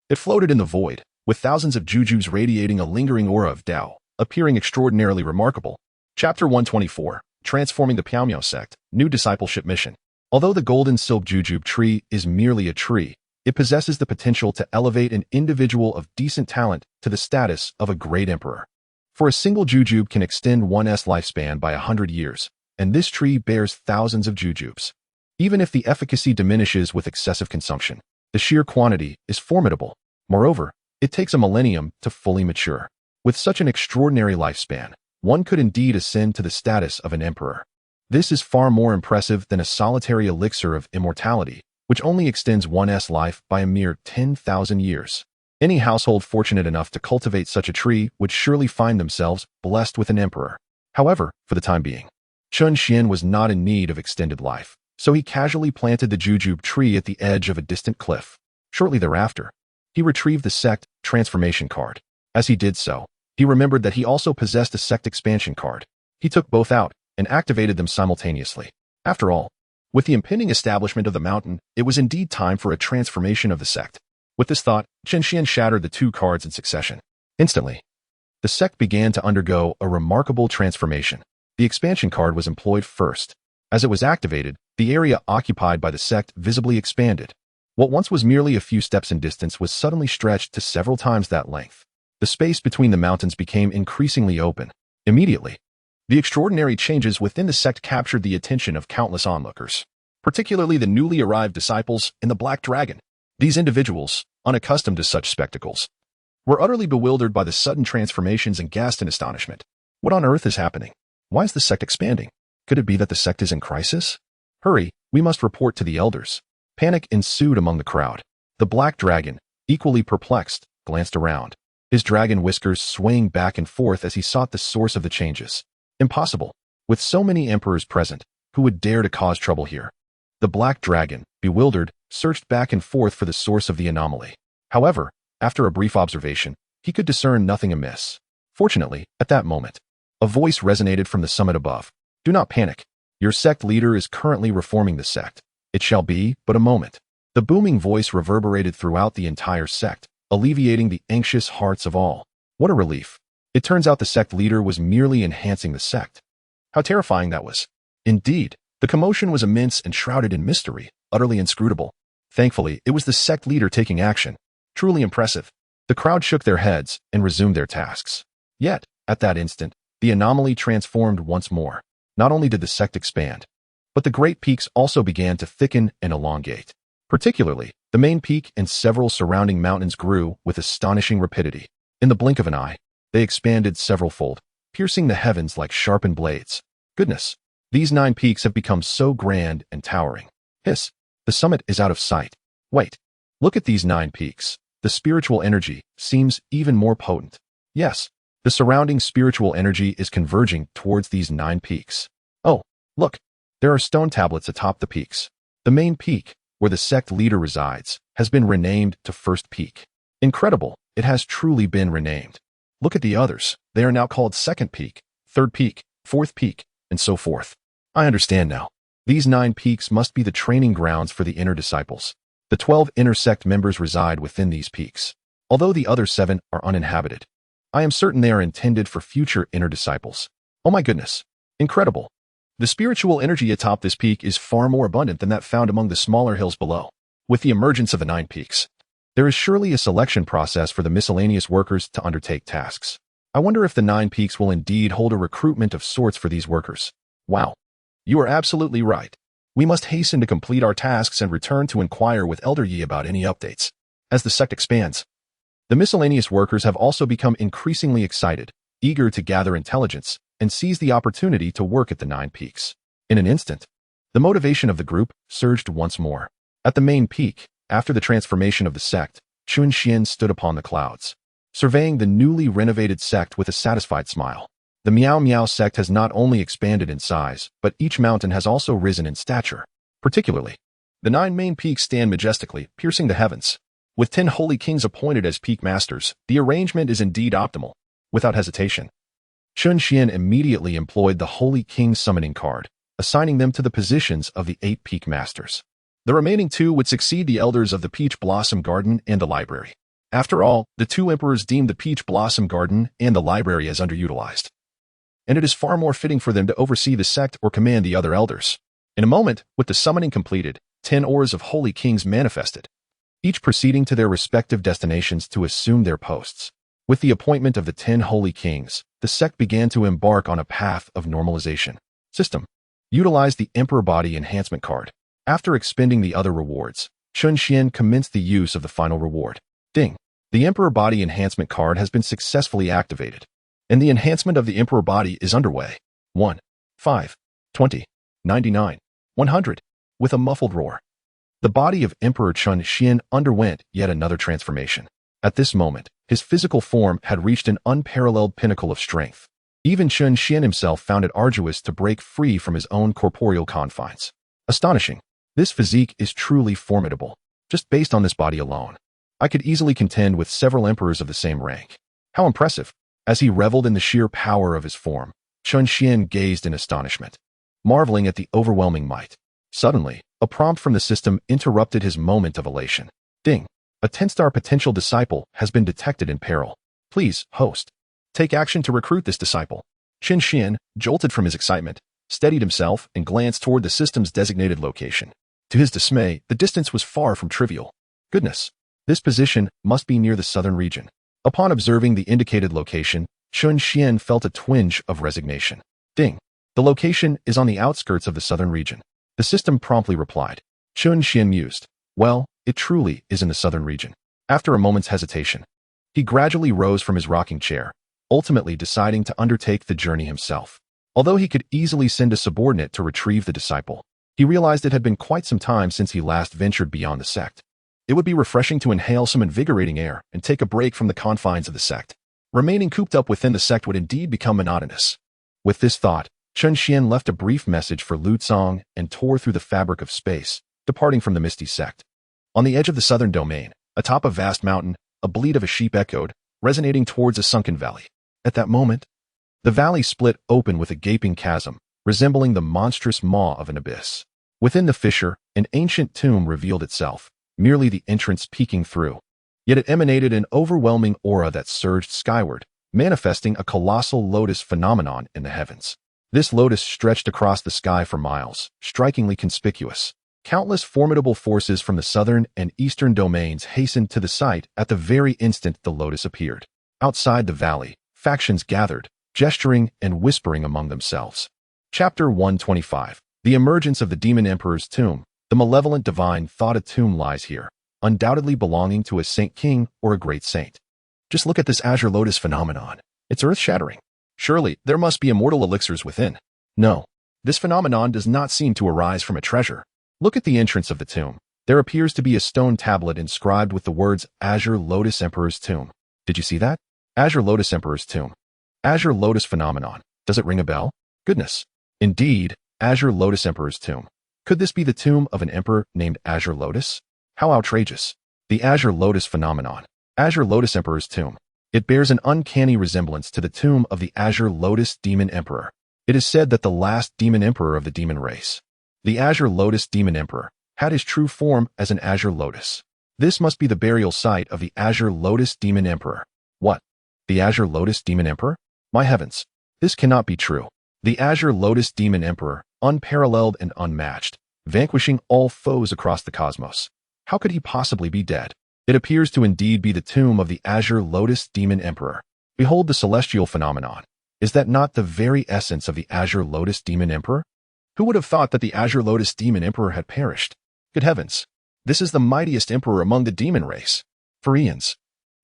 it floated in the void, with thousands of jujubes radiating a lingering aura of Tao, appearing extraordinarily remarkable. Chapter 124, Transforming the Piao Sect, New Discipleship Mission. Although the golden silk jujube tree is merely a tree, it possesses the potential to elevate an individual of decent talent to the status of a great emperor. For a single jujube can extend one's lifespan by 100 years, and this tree bears thousands of jujubes. Even if the efficacy diminishes with excessive consumption, the sheer quantity is formidable. Moreover, it takes a millennium to fully mature. With such an extraordinary lifespan, one could indeed ascend to the status of an emperor. This is far more impressive than a solitary elixir of immortality, which only extends one's life by a mere 10,000 years. Any household fortunate enough to cultivate such a tree would surely find themselves blessed with an emperor. However, for the time being, Chen Xuan was not in need of extended life, so he casually planted the jujube tree at the edge of a distant cliff. Shortly thereafter, he retrieved the sect transformation card. As he did so, he remembered that he also possessed a sect expansion card. He took both out and activated them simultaneously. After all, with the impending establishment of the mountain, it was indeed time for a transformation of the sect. With this thought, Chen Xuan shattered the two cards in succession. Instantly, the sect began to undergo a remarkable transformation. The expansion card was employed first. As it was activated, the area occupied by the sect visibly expanded. What once was merely a few steps in distance was suddenly stretched to several times that length. The space between the mountains became increasingly open. Immediately, the extraordinary changes within the sect captured the attention of countless onlookers, particularly the newly arrived disciples in the Black Dragon. These individuals, unaccustomed to such spectacles, were utterly bewildered by the sudden transformations and gasped in astonishment. What on earth is happening? Why is the sect expanding? Could it be that the sect is in crisis? Hurry, we must report to the elders. Panic ensued among the crowd. The Black Dragon, equally perplexed, glanced around, his dragon whiskers swaying back and forth as he sought the source of the changes. Impossible. With so many emperors present, who would dare to cause trouble here? The Black Dragon, bewildered, searched back and forth for the source of the anomaly. However, after a brief observation, he could discern nothing amiss. Fortunately, at that moment, a voice resonated from the summit above. Do not panic. Your sect leader is currently reforming the sect. It shall be but a moment. The booming voice reverberated throughout the entire sect, alleviating the anxious hearts of all. What a relief. It turns out the sect leader was merely enhancing the sect. How terrifying that was. Indeed, the commotion was immense and shrouded in mystery, utterly inscrutable. Thankfully, it was the sect leader taking action. Truly impressive. The crowd shook their heads and resumed their tasks. Yet, at that instant, the anomaly transformed once more. Not only did the sect expand, but the great peaks also began to thicken and elongate. Particularly, the main peak and several surrounding mountains grew with astonishing rapidity. In the blink of an eye, they expanded several-fold, piercing the heavens like sharpened blades. Goodness, these 9 peaks have become so grand and towering. Hiss, the summit is out of sight. Wait, look at these 9 peaks. The spiritual energy seems even more potent. Yes, the surrounding spiritual energy is converging towards these 9 peaks. Oh, look, there are stone tablets atop the peaks. The main peak, where the sect leader resides, has been renamed to First Peak. Incredible, it has truly been renamed. Look at the others. They are now called Second Peak, Third Peak, Fourth Peak, and so forth. I understand now. These 9 peaks must be the training grounds for the inner disciples. The 12 inner sect members reside within these peaks, although the other 7 are uninhabited. I am certain they are intended for future inner disciples. Oh my goodness. Incredible. The spiritual energy atop this peak is far more abundant than that found among the smaller hills below. With the emergence of the 9 peaks, there is surely a selection process for the miscellaneous workers to undertake tasks. I wonder if the 9 peaks will indeed hold a recruitment of sorts for these workers. Wow. You are absolutely right. We must hasten to complete our tasks and return to inquire with Elder Yi about any updates. As the sect expands, the miscellaneous workers have also become increasingly excited, eager to gather intelligence, and seize the opportunity to work at the 9 peaks. In an instant, the motivation of the group surged once more. At the main peak, After the transformation of the sect, Chen Xuan stood upon the clouds, surveying the newly renovated sect with a satisfied smile. The Miao Miao sect has not only expanded in size, but each mountain has also risen in stature. Particularly, the 9 main peaks stand majestically, piercing the heavens. With 10 holy kings appointed as peak masters, the arrangement is indeed optimal. Without hesitation, Chen Xuan immediately employed the Holy King summoning card, assigning them to the positions of the 8 peak masters. The remaining 2 would succeed the elders of the Peach Blossom Garden and the library. After all, the 2 emperors deemed the Peach Blossom Garden and the library as underutilized, and it is far more fitting for them to oversee the sect or command the other elders. In a moment, with the summoning completed, 10 auras of Holy Kings manifested, each proceeding to their respective destinations to assume their posts. With the appointment of the 10 Holy Kings, the sect began to embark on a path of normalization. System. Utilize the Emperor Body Enhancement card. After expending the other rewards, Chen Xuan commenced the use of the final reward. Ding. The Emperor Body Enhancement card has been successfully activated, and the enhancement of the Emperor Body is underway. 1, 5, 20, 99, 100. With a muffled roar, the body of Emperor Chen Xuan underwent yet another transformation. At this moment, his physical form had reached an unparalleled pinnacle of strength. Even Chen Xuan himself found it arduous to break free from his own corporeal confines. Astonishing. This physique is truly formidable. Just based on this body alone, I could easily contend with several emperors of the same rank. How impressive. As he reveled in the sheer power of his form, Chen Xuan gazed in astonishment, marveling at the overwhelming might. Suddenly, a prompt from the system interrupted his moment of elation. Ding. A 10-star potential disciple has been detected in peril. Please, host, take action to recruit this disciple. Chen Xuan, jolted from his excitement, steadied himself and glanced toward the system's designated location. To his dismay, the distance was far from trivial. Goodness. This position must be near the southern region. Upon observing the indicated location, Chen Xuan felt a twinge of resignation. Ding. The location is on the outskirts of the southern region. The system promptly replied. Chen Xuan mused. Well, it truly is in the southern region. After a moment's hesitation, he gradually rose from his rocking chair, ultimately deciding to undertake the journey himself. Although he could easily send a subordinate to retrieve the disciple, he realized it had been quite some time since he last ventured beyond the sect. It would be refreshing to inhale some invigorating air and take a break from the confines of the sect. Remaining cooped up within the sect would indeed become monotonous. With this thought, Chen Xuan left a brief message for Lu Cong and tore through the fabric of space, departing from the Misty Sect. On the edge of the southern domain, atop a vast mountain, a bleat of a sheep echoed, resonating towards a sunken valley. At that moment, the valley split open with a gaping chasm, resembling the monstrous maw of an abyss. Within the fissure, an ancient tomb revealed itself, merely the entrance peeking through. Yet it emanated an overwhelming aura that surged skyward, manifesting a colossal lotus phenomenon in the heavens. This lotus stretched across the sky for miles, strikingly conspicuous. Countless formidable forces from the southern and eastern domains hastened to the site at the very instant the lotus appeared. Outside the valley, factions gathered, gesturing and whispering among themselves. Chapter 125. The emergence of the Demon Emperor's tomb. The malevolent divine thought a tomb lies here, undoubtedly belonging to a saint king or a great saint. Just look at this azure lotus phenomenon. It's earth-shattering. Surely, there must be immortal elixirs within. No, this phenomenon does not seem to arise from a treasure. Look at the entrance of the tomb. There appears to be a stone tablet inscribed with the words Azure Lotus Emperor's Tomb. Did you see that? Azure Lotus Emperor's Tomb. Azure Lotus Phenomenon. Does it ring a bell? Goodness. Indeed, Azure Lotus Emperor's Tomb. Could this be the tomb of an emperor named Azure Lotus? How outrageous. The Azure Lotus Phenomenon. Azure Lotus Emperor's Tomb. It bears an uncanny resemblance to the tomb of the Azure Lotus Demon Emperor. It is said that the last demon emperor of the demon race, the Azure Lotus Demon Emperor, had his true form as an Azure Lotus. This must be the burial site of the Azure Lotus Demon Emperor. What? The Azure Lotus Demon Emperor? My heavens, this cannot be true. The Azure Lotus Demon Emperor, unparalleled and unmatched, vanquishing all foes across the cosmos. How could he possibly be dead? It appears to indeed be the tomb of the Azure Lotus Demon Emperor. Behold the celestial phenomenon. Is that not the very essence of the Azure Lotus Demon Emperor? Who would have thought that the Azure Lotus Demon Emperor had perished? Good heavens, this is the mightiest emperor among the demon race. For eons,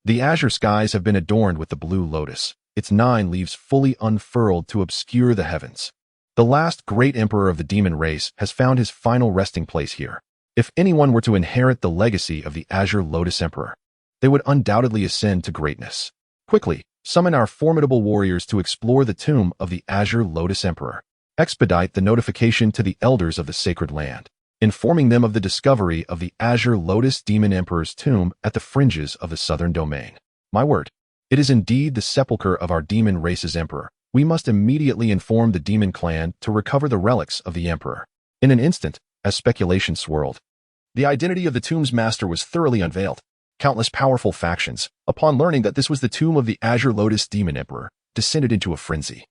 the azure skies have been adorned with the blue lotus, its 9 leaves fully unfurled to obscure the heavens. The last great emperor of the demon race has found his final resting place here. If anyone were to inherit the legacy of the Azure Lotus Emperor, they would undoubtedly ascend to greatness. Quickly, summon our formidable warriors to explore the tomb of the Azure Lotus Emperor. Expedite the notification to the elders of the sacred land, informing them of the discovery of the Azure Lotus Demon Emperor's tomb at the fringes of the southern domain. My word, it is indeed the sepulchre of our demon race's emperor. We must immediately inform the demon clan to recover the relics of the emperor. In an instant, as speculation swirled, the identity of the tomb's master was thoroughly unveiled. Countless powerful factions, upon learning that this was the tomb of the Azure Lotus Demon Emperor, descended into a frenzy,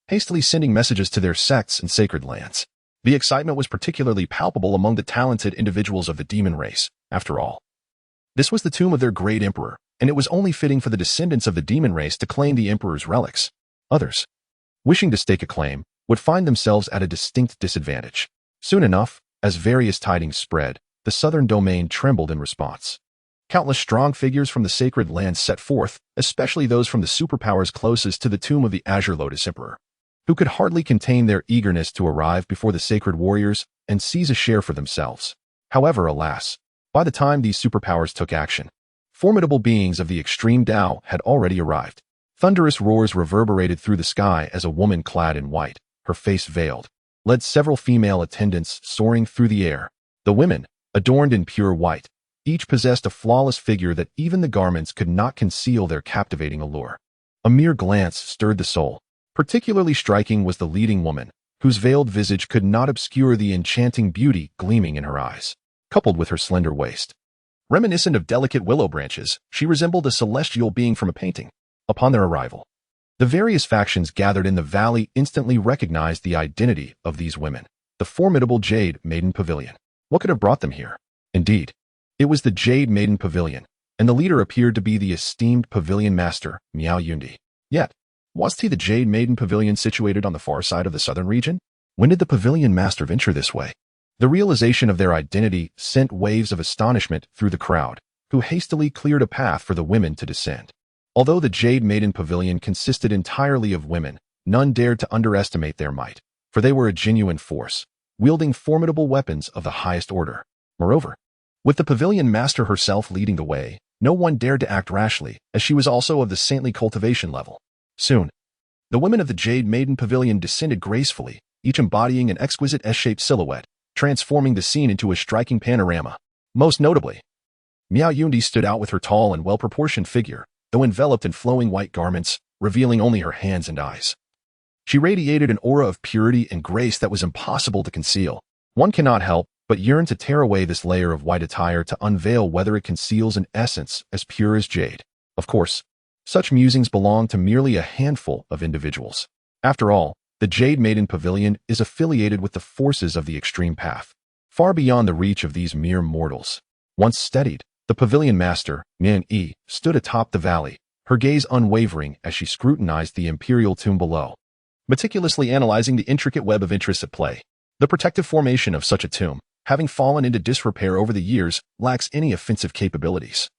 hastily sending messages to their sects and sacred lands. The excitement was particularly palpable among the talented individuals of the demon race. After all, this was the tomb of their great emperor, and it was only fitting for the descendants of the demon race to claim the emperor's relics. Others, wishing to stake a claim, would find themselves at a distinct disadvantage. Soon enough, as various tidings spread, the southern domain trembled in response. Countless strong figures from the sacred lands set forth, especially those from the superpowers closest to the tomb of the Azure Lotus Emperor, who could hardly contain their eagerness to arrive before the sacred warriors and seize a share for themselves. However, alas, by the time these superpowers took action, formidable beings of the extreme Tao had already arrived. Thunderous roars reverberated through the sky as a woman clad in white, her face veiled, led several female attendants soaring through the air. The women, adorned in pure white, each possessed a flawless figure that even the garments could not conceal their captivating allure. A mere glance stirred the soul. Particularly striking was the leading woman, whose veiled visage could not obscure the enchanting beauty gleaming in her eyes. Coupled with her slender waist, reminiscent of delicate willow branches, she resembled a celestial being from a painting. Upon their arrival, the various factions gathered in the valley instantly recognized the identity of these women, the formidable Jade Maiden Pavilion. What could have brought them here? Indeed, it was the Jade Maiden Pavilion, and the leader appeared to be the esteemed pavilion master, Miao Yundi. Yet, wasn't he the Jade Maiden Pavilion situated on the far side of the southern region? When did the pavilion master venture this way? The realization of their identity sent waves of astonishment through the crowd, who hastily cleared a path for the women to descend. Although the Jade Maiden Pavilion consisted entirely of women, none dared to underestimate their might, for they were a genuine force, wielding formidable weapons of the highest order. Moreover, with the pavilion master herself leading the way, no one dared to act rashly, as she was also of the saintly cultivation level. Soon, the women of the Jade Maiden Pavilion descended gracefully, each embodying an exquisite S-shaped silhouette, transforming the scene into a striking panorama. Most notably, Miao Yundi stood out with her tall and well-proportioned figure, though enveloped in flowing white garments, revealing only her hands and eyes. She radiated an aura of purity and grace that was impossible to conceal. One cannot help but yearn to tear away this layer of white attire to unveil whether it conceals an essence as pure as jade. Of course, such musings belong to merely a handful of individuals. After all, the Jade Maiden Pavilion is affiliated with the forces of the extreme path, far beyond the reach of these mere mortals. Once steadied, the pavilion master, Mian Yi, stood atop the valley, her gaze unwavering as she scrutinized the imperial tomb below, meticulously analyzing the intricate web of interests at play. The protective formation of such a tomb, having fallen into disrepair over the years, lacks any offensive capabilities,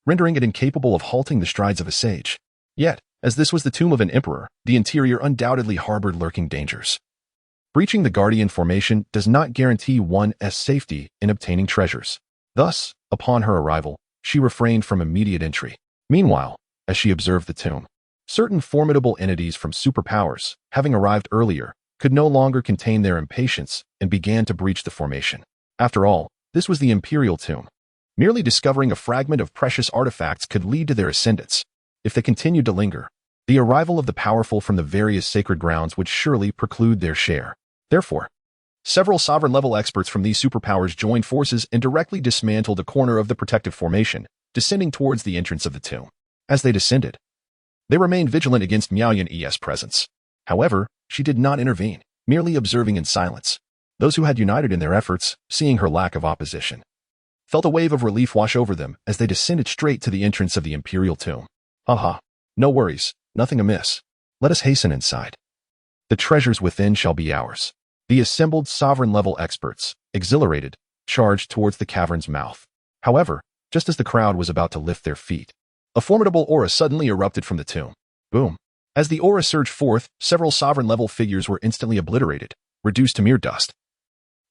rendering it incapable of halting the strides of a sage. Yet, as this was the tomb of an emperor, the interior undoubtedly harbored lurking dangers. Breaching the guardian formation does not guarantee one's safety in obtaining treasures. Thus, upon her arrival, she refrained from immediate entry. Meanwhile, as she observed the tomb, certain formidable entities from superpowers, having arrived earlier, could no longer contain their impatience and began to breach the formation. After all, this was the imperial tomb. Merely discovering a fragment of precious artifacts could lead to their ascendance. If they continued to linger, the arrival of the powerful from the various sacred grounds would surely preclude their share. Therefore, several sovereign-level experts from these superpowers joined forces and directly dismantled a corner of the protective formation, descending towards the entrance of the tomb. As they descended, they remained vigilant against Miao Yun's presence. However, she did not intervene, merely observing in silence. Those who had united in their efforts, seeing her lack of opposition, felt a wave of relief wash over them as they descended straight to the entrance of the imperial tomb. Ha! No worries, nothing amiss. Let us hasten inside. The treasures within shall be ours. The assembled sovereign-level experts, exhilarated, charged towards the cavern's mouth. However, just as the crowd was about to lift their feet, a formidable aura suddenly erupted from the tomb. Boom! As the aura surged forth, several sovereign-level figures were instantly obliterated, reduced to mere dust.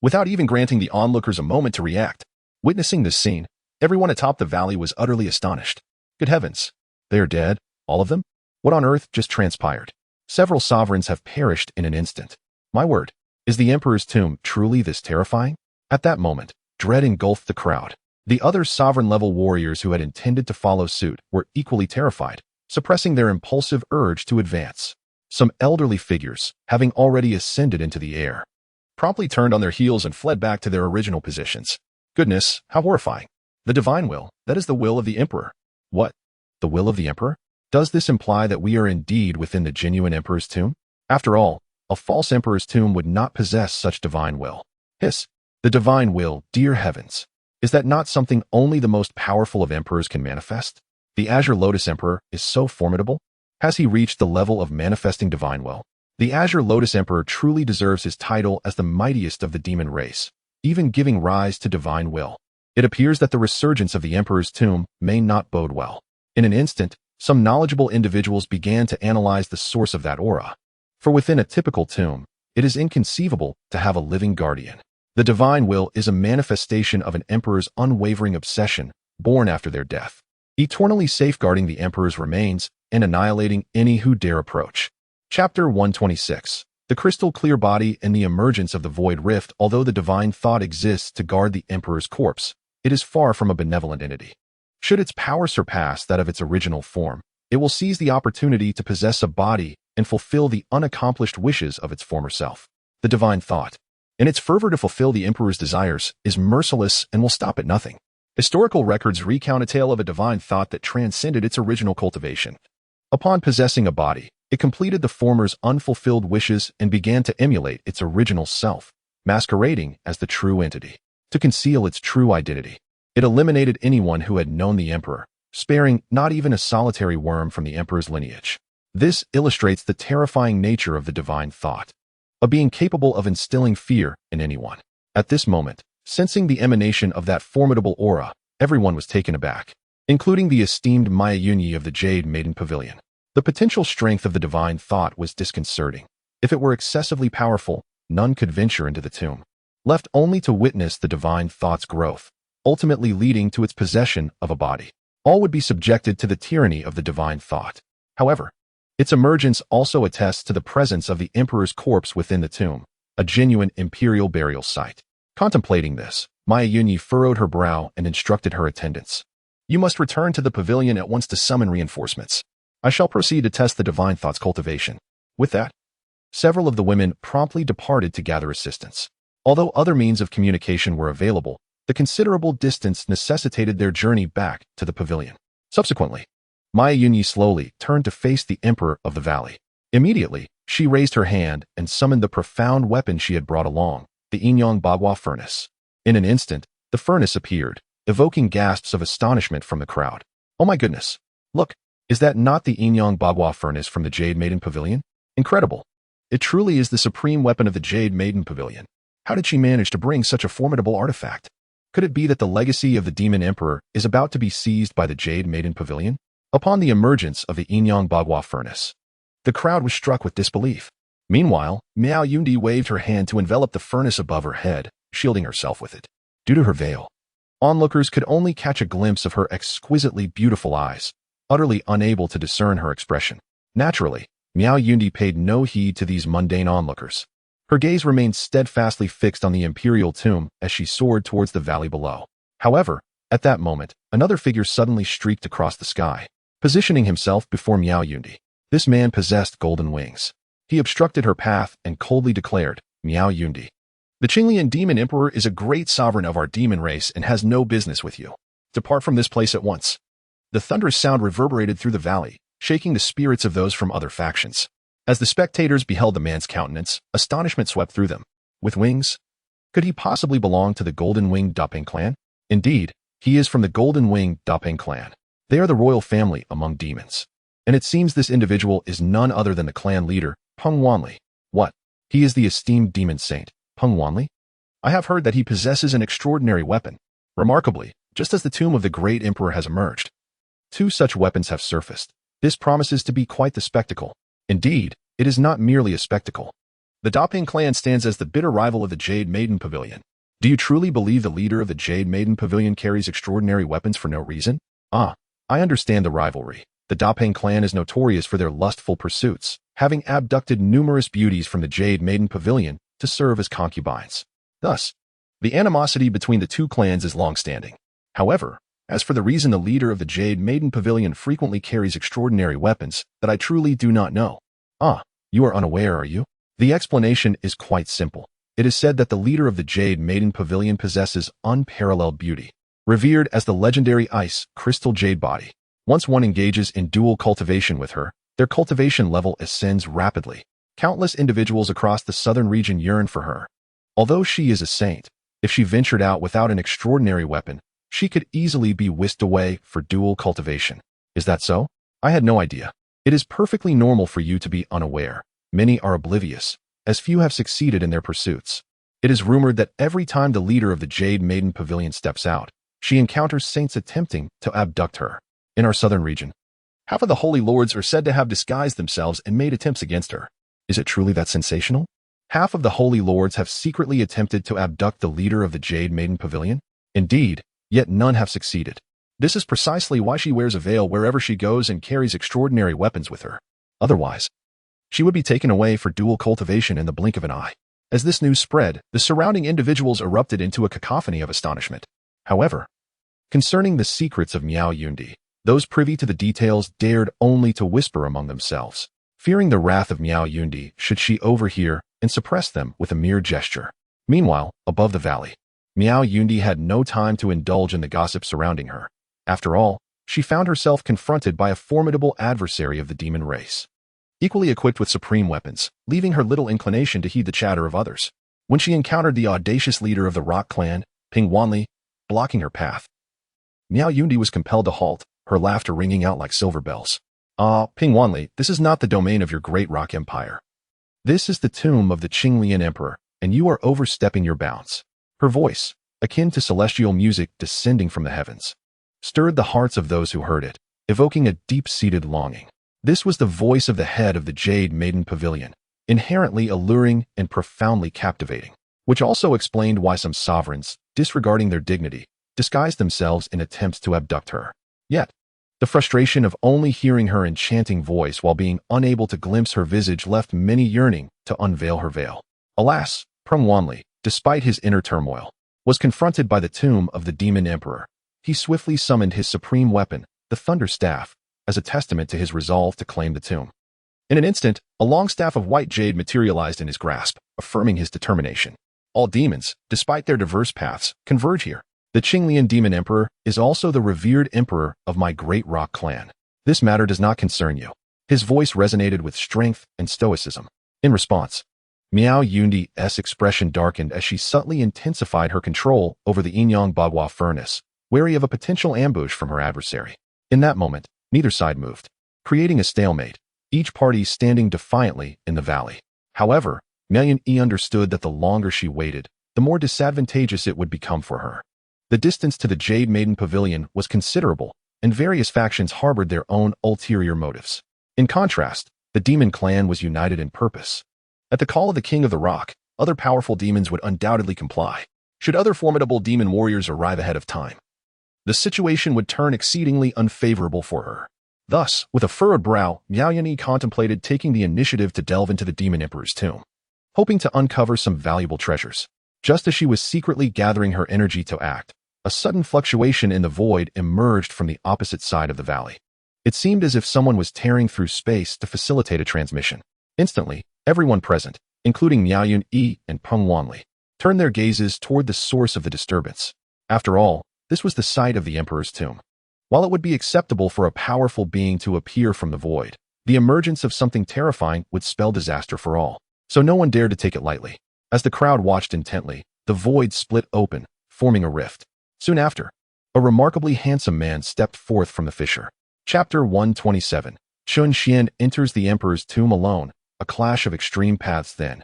without even granting the onlookers a moment to react. Witnessing this scene, everyone atop the valley was utterly astonished. Good heavens! They are dead, all of them? What on earth just transpired? Several sovereigns have perished in an instant. My word, is the Emperor's tomb truly this terrifying? At that moment, dread engulfed the crowd. The other sovereign-level warriors who had intended to follow suit were equally terrified, suppressing their impulsive urge to advance. Some elderly figures, having already ascended into the air, promptly turned on their heels and fled back to their original positions. Goodness, how horrifying. The divine will, that is the will of the Emperor. What? The will of the Emperor? Does this imply that we are indeed within the genuine Emperor's tomb? After all, a false Emperor's tomb would not possess such divine will. Hiss. The divine will, dear heavens. Is that not something only the most powerful of emperors can manifest? The Azure Lotus Emperor is so formidable. Has he reached the level of manifesting divine will? The Azure Lotus Emperor truly deserves his title as the mightiest of the demon race, even giving rise to divine will. It appears that the resurgence of the Emperor's tomb may not bode well. In an instant, some knowledgeable individuals began to analyze the source of that aura. For within a typical tomb, it is inconceivable to have a living guardian. The divine will is a manifestation of an emperor's unwavering obsession, born after their death, eternally safeguarding the emperor's remains and annihilating any who dare approach. Chapter 126. The crystal clear body and the emergence of the void rift. Although the divine thought exists to guard the emperor's corpse, it is far from a benevolent entity. Should its power surpass that of its original form, it will seize the opportunity to possess a body and fulfill the unaccomplished wishes of its former self. The divine thought, in its fervor to fulfill the emperor's desires, is merciless and will stop at nothing. Historical records recount a tale of a divine thought that transcended its original cultivation. Upon possessing a body, it completed the former's unfulfilled wishes and began to emulate its original self, masquerading as the true entity. To conceal its true identity, it eliminated anyone who had known the emperor, sparing not even a solitary worm from the emperor's lineage. This illustrates the terrifying nature of the divine thought, a being capable of instilling fear in anyone. At this moment, sensing the emanation of that formidable aura, everyone was taken aback, including the esteemed Maya Yunyi of the Jade Maiden Pavilion. The potential strength of the divine thought was disconcerting. If it were excessively powerful, none could venture into the tomb, left only to witness the divine thought's growth, ultimately leading to its possession of a body. All would be subjected to the tyranny of the divine thought. However, its emergence also attests to the presence of the emperor's corpse within the tomb, a genuine imperial burial site. Contemplating this, Maya Yunyi furrowed her brow and instructed her attendants. You must return to the pavilion at once to summon reinforcements. I shall proceed to test the divine thought's cultivation. With that, several of the women promptly departed to gather assistance. Although other means of communication were available, the considerable distance necessitated their journey back to the pavilion. Subsequently, Maya Yunyi slowly turned to face the emperor of the valley. Immediately, she raised her hand and summoned the profound weapon she had brought along, the Inyang Bagua furnace. In an instant, the furnace appeared, evoking gasps of astonishment from the crowd. Oh my goodness! Look, is that not the Inyang Bagua furnace from the Jade Maiden Pavilion? Incredible! It truly is the supreme weapon of the Jade Maiden Pavilion. How did she manage to bring such a formidable artifact? Could it be that the legacy of the Demon Emperor is about to be seized by the Jade Maiden Pavilion? Upon the emergence of the Inyang Bagua furnace, the crowd was struck with disbelief. Meanwhile, Miao Yundi waved her hand to envelop the furnace above her head, shielding herself with it. Due to her veil, onlookers could only catch a glimpse of her exquisitely beautiful eyes, utterly unable to discern her expression. Naturally, Miao Yundi paid no heed to these mundane onlookers. Her gaze remained steadfastly fixed on the imperial tomb as she soared towards the valley below. However, at that moment, another figure suddenly streaked across the sky, positioning himself before Miao Yundi. This man possessed golden wings. He obstructed her path and coldly declared, Miao Yundi, the Qinglian Demon Emperor is a great sovereign of our demon race and has no business with you. Depart from this place at once. The thunderous sound reverberated through the valley, shaking the spirits of those from other factions. As the spectators beheld the man's countenance, astonishment swept through them. With wings? Could he possibly belong to the Golden Winged Dapeng clan? Indeed, he is from the Golden Winged Dapeng clan. They are the royal family among demons. And it seems this individual is none other than the clan leader, Peng Wanli. What? He is the esteemed demon saint, Peng Wanli? I have heard that he possesses an extraordinary weapon. Remarkably, just as the tomb of the great emperor has emerged, two such weapons have surfaced. This promises to be quite the spectacle. Indeed, it is not merely a spectacle. The Daping clan stands as the bitter rival of the Jade Maiden Pavilion. Do you truly believe the leader of the Jade Maiden Pavilion carries extraordinary weapons for no reason? I understand the rivalry. The Daping clan is notorious for their lustful pursuits, having abducted numerous beauties from the Jade Maiden Pavilion to serve as concubines. Thus, the animosity between the two clans is long-standing. However, as for the reason the leader of the Jade Maiden Pavilion frequently carries extraordinary weapons, that I truly do not know. You are unaware, are you? The explanation is quite simple. It is said that the leader of the Jade Maiden Pavilion possesses unparalleled beauty, revered as the legendary ice crystal jade body. Once one engages in dual cultivation with her, their cultivation level ascends rapidly. Countless individuals across the southern region yearn for her. Although she is a saint, if she ventured out without an extraordinary weapon, she could easily be whisked away for dual cultivation. Is that so? I had no idea. It is perfectly normal for you to be unaware. Many are oblivious, as few have succeeded in their pursuits. It is rumored that every time the leader of the Jade Maiden Pavilion steps out, she encounters saints attempting to abduct her. In our southern region, half of the holy lords are said to have disguised themselves and made attempts against her. Is it truly that sensational? Half of the holy lords have secretly attempted to abduct the leader of the Jade Maiden Pavilion? Indeed, yet none have succeeded. This is precisely why she wears a veil wherever she goes and carries extraordinary weapons with her. Otherwise, she would be taken away for dual cultivation in the blink of an eye. As this news spread, the surrounding individuals erupted into a cacophony of astonishment. However, concerning the secrets of Miao Yundi, those privy to the details dared only to whisper among themselves, fearing the wrath of Miao Yundi should she overhear and suppress them with a mere gesture. Meanwhile, above the valley, Miao Yundi had no time to indulge in the gossip surrounding her. After all, she found herself confronted by a formidable adversary of the demon race, equally equipped with supreme weapons, leaving her little inclination to heed the chatter of others. When she encountered the audacious leader of the rock clan, Ping Wanli, blocking her path, Miao Yundi was compelled to halt, her laughter ringing out like silver bells. Ping Wanli, this is not the domain of your great rock empire. This is the tomb of the Qinglian emperor, and you are overstepping your bounds. Her voice, akin to celestial music descending from the heavens, stirred the hearts of those who heard it, evoking a deep-seated longing. This was the voice of the head of the Jade Maiden Pavilion, inherently alluring and profoundly captivating, which also explained why some sovereigns, disregarding their dignity, disguised themselves in attempts to abduct her. Yet, the frustration of only hearing her enchanting voice while being unable to glimpse her visage left many yearning to unveil her veil. Alas, Peng Wanli, despite his inner turmoil, was confronted by the tomb of the demon emperor. He swiftly summoned his supreme weapon, the Thunder Staff, as a testament to his resolve to claim the tomb. In an instant, a long staff of white jade materialized in his grasp, affirming his determination. All demons, despite their diverse paths, converge here. The Qinglian Demon Emperor is also the revered emperor of my great rock clan. This matter does not concern you. His voice resonated with strength and stoicism. In response, Miao Yundi's expression darkened as she subtly intensified her control over the Inyang Bagua furnace, wary of a potential ambush from her adversary. In that moment, neither side moved, creating a stalemate, each party standing defiantly in the valley. However, Miao Yun understood that the longer she waited, the more disadvantageous it would become for her. The distance to the Jade Maiden Pavilion was considerable, and various factions harbored their own ulterior motives. In contrast, the demon clan was united in purpose. At the call of the King of the Rock, other powerful demons would undoubtedly comply. Should other formidable demon warriors arrive ahead of time, the situation would turn exceedingly unfavorable for her. Thus, with a furrowed brow, Miao Yunyi contemplated taking the initiative to delve into the demon emperor's tomb, hoping to uncover some valuable treasures. Just as she was secretly gathering her energy to act, a sudden fluctuation in the void emerged from the opposite side of the valley. It seemed as if someone was tearing through space to facilitate a transmission. Instantly, everyone present, including Miao Yun-yi and Peng Wanli, turned their gazes toward the source of the disturbance. After all, this was the site of the emperor's tomb. While it would be acceptable for a powerful being to appear from the void, the emergence of something terrifying would spell disaster for all. So no one dared to take it lightly. As the crowd watched intently, the void split open, forming a rift. Soon after, a remarkably handsome man stepped forth from the fissure. Chapter 127. Chen Xuan enters the emperor's tomb alone, a clash of extreme paths then.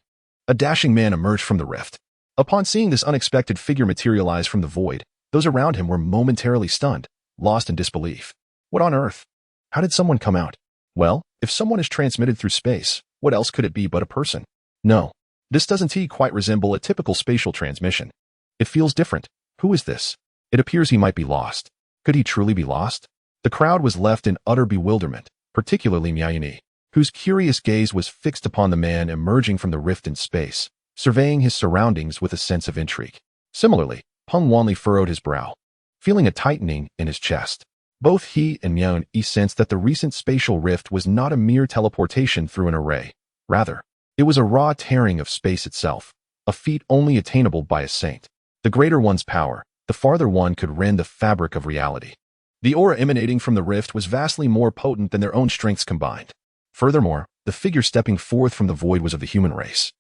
A dashing man emerged from the rift. Upon seeing this unexpected figure materialize from the void, those around him were momentarily stunned, lost in disbelief. What on earth? How did someone come out? Well, if someone is transmitted through space, what else could it be but a person? No, This doesn't quite resemble a typical spatial transmission. It feels different. Who is this? It appears he might be lost. Could he truly be lost? The crowd was left in utter bewilderment, particularly Miao Yunyi, whose curious gaze was fixed upon the man emerging from the rift in space, surveying his surroundings with a sense of intrigue. Similarly, Peng Wanli furrowed his brow, feeling a tightening in his chest. Both he and Miao Yunyi sensed that the recent spatial rift was not a mere teleportation through an array. Rather, it was a raw tearing of space itself, a feat only attainable by a saint. The greater one's power, the farther one could rend the fabric of reality. The aura emanating from the rift was vastly more potent than their own strengths combined. Furthermore, the figure stepping forth from the void was of the human race,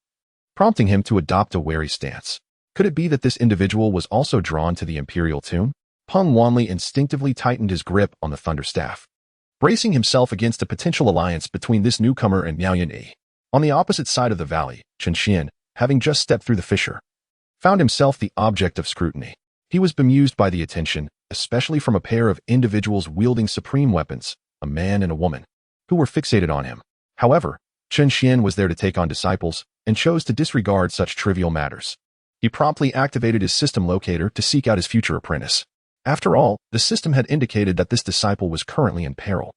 prompting him to adopt a wary stance. Could it be that this individual was also drawn to the imperial tomb? Peng Wanli instinctively tightened his grip on the thunder staff, bracing himself against a potential alliance between this newcomer and Miao Yunyi. On the opposite side of the valley, Chen Xuan, having just stepped through the fissure, found himself the object of scrutiny. He was bemused by the attention, especially from a pair of individuals wielding supreme weapons, a man and a woman, who were fixated on him. However, Chen Xuan was there to take on disciples and chose to disregard such trivial matters. He promptly activated his system locator to seek out his future apprentice. After all, the system had indicated that this disciple was currently in peril,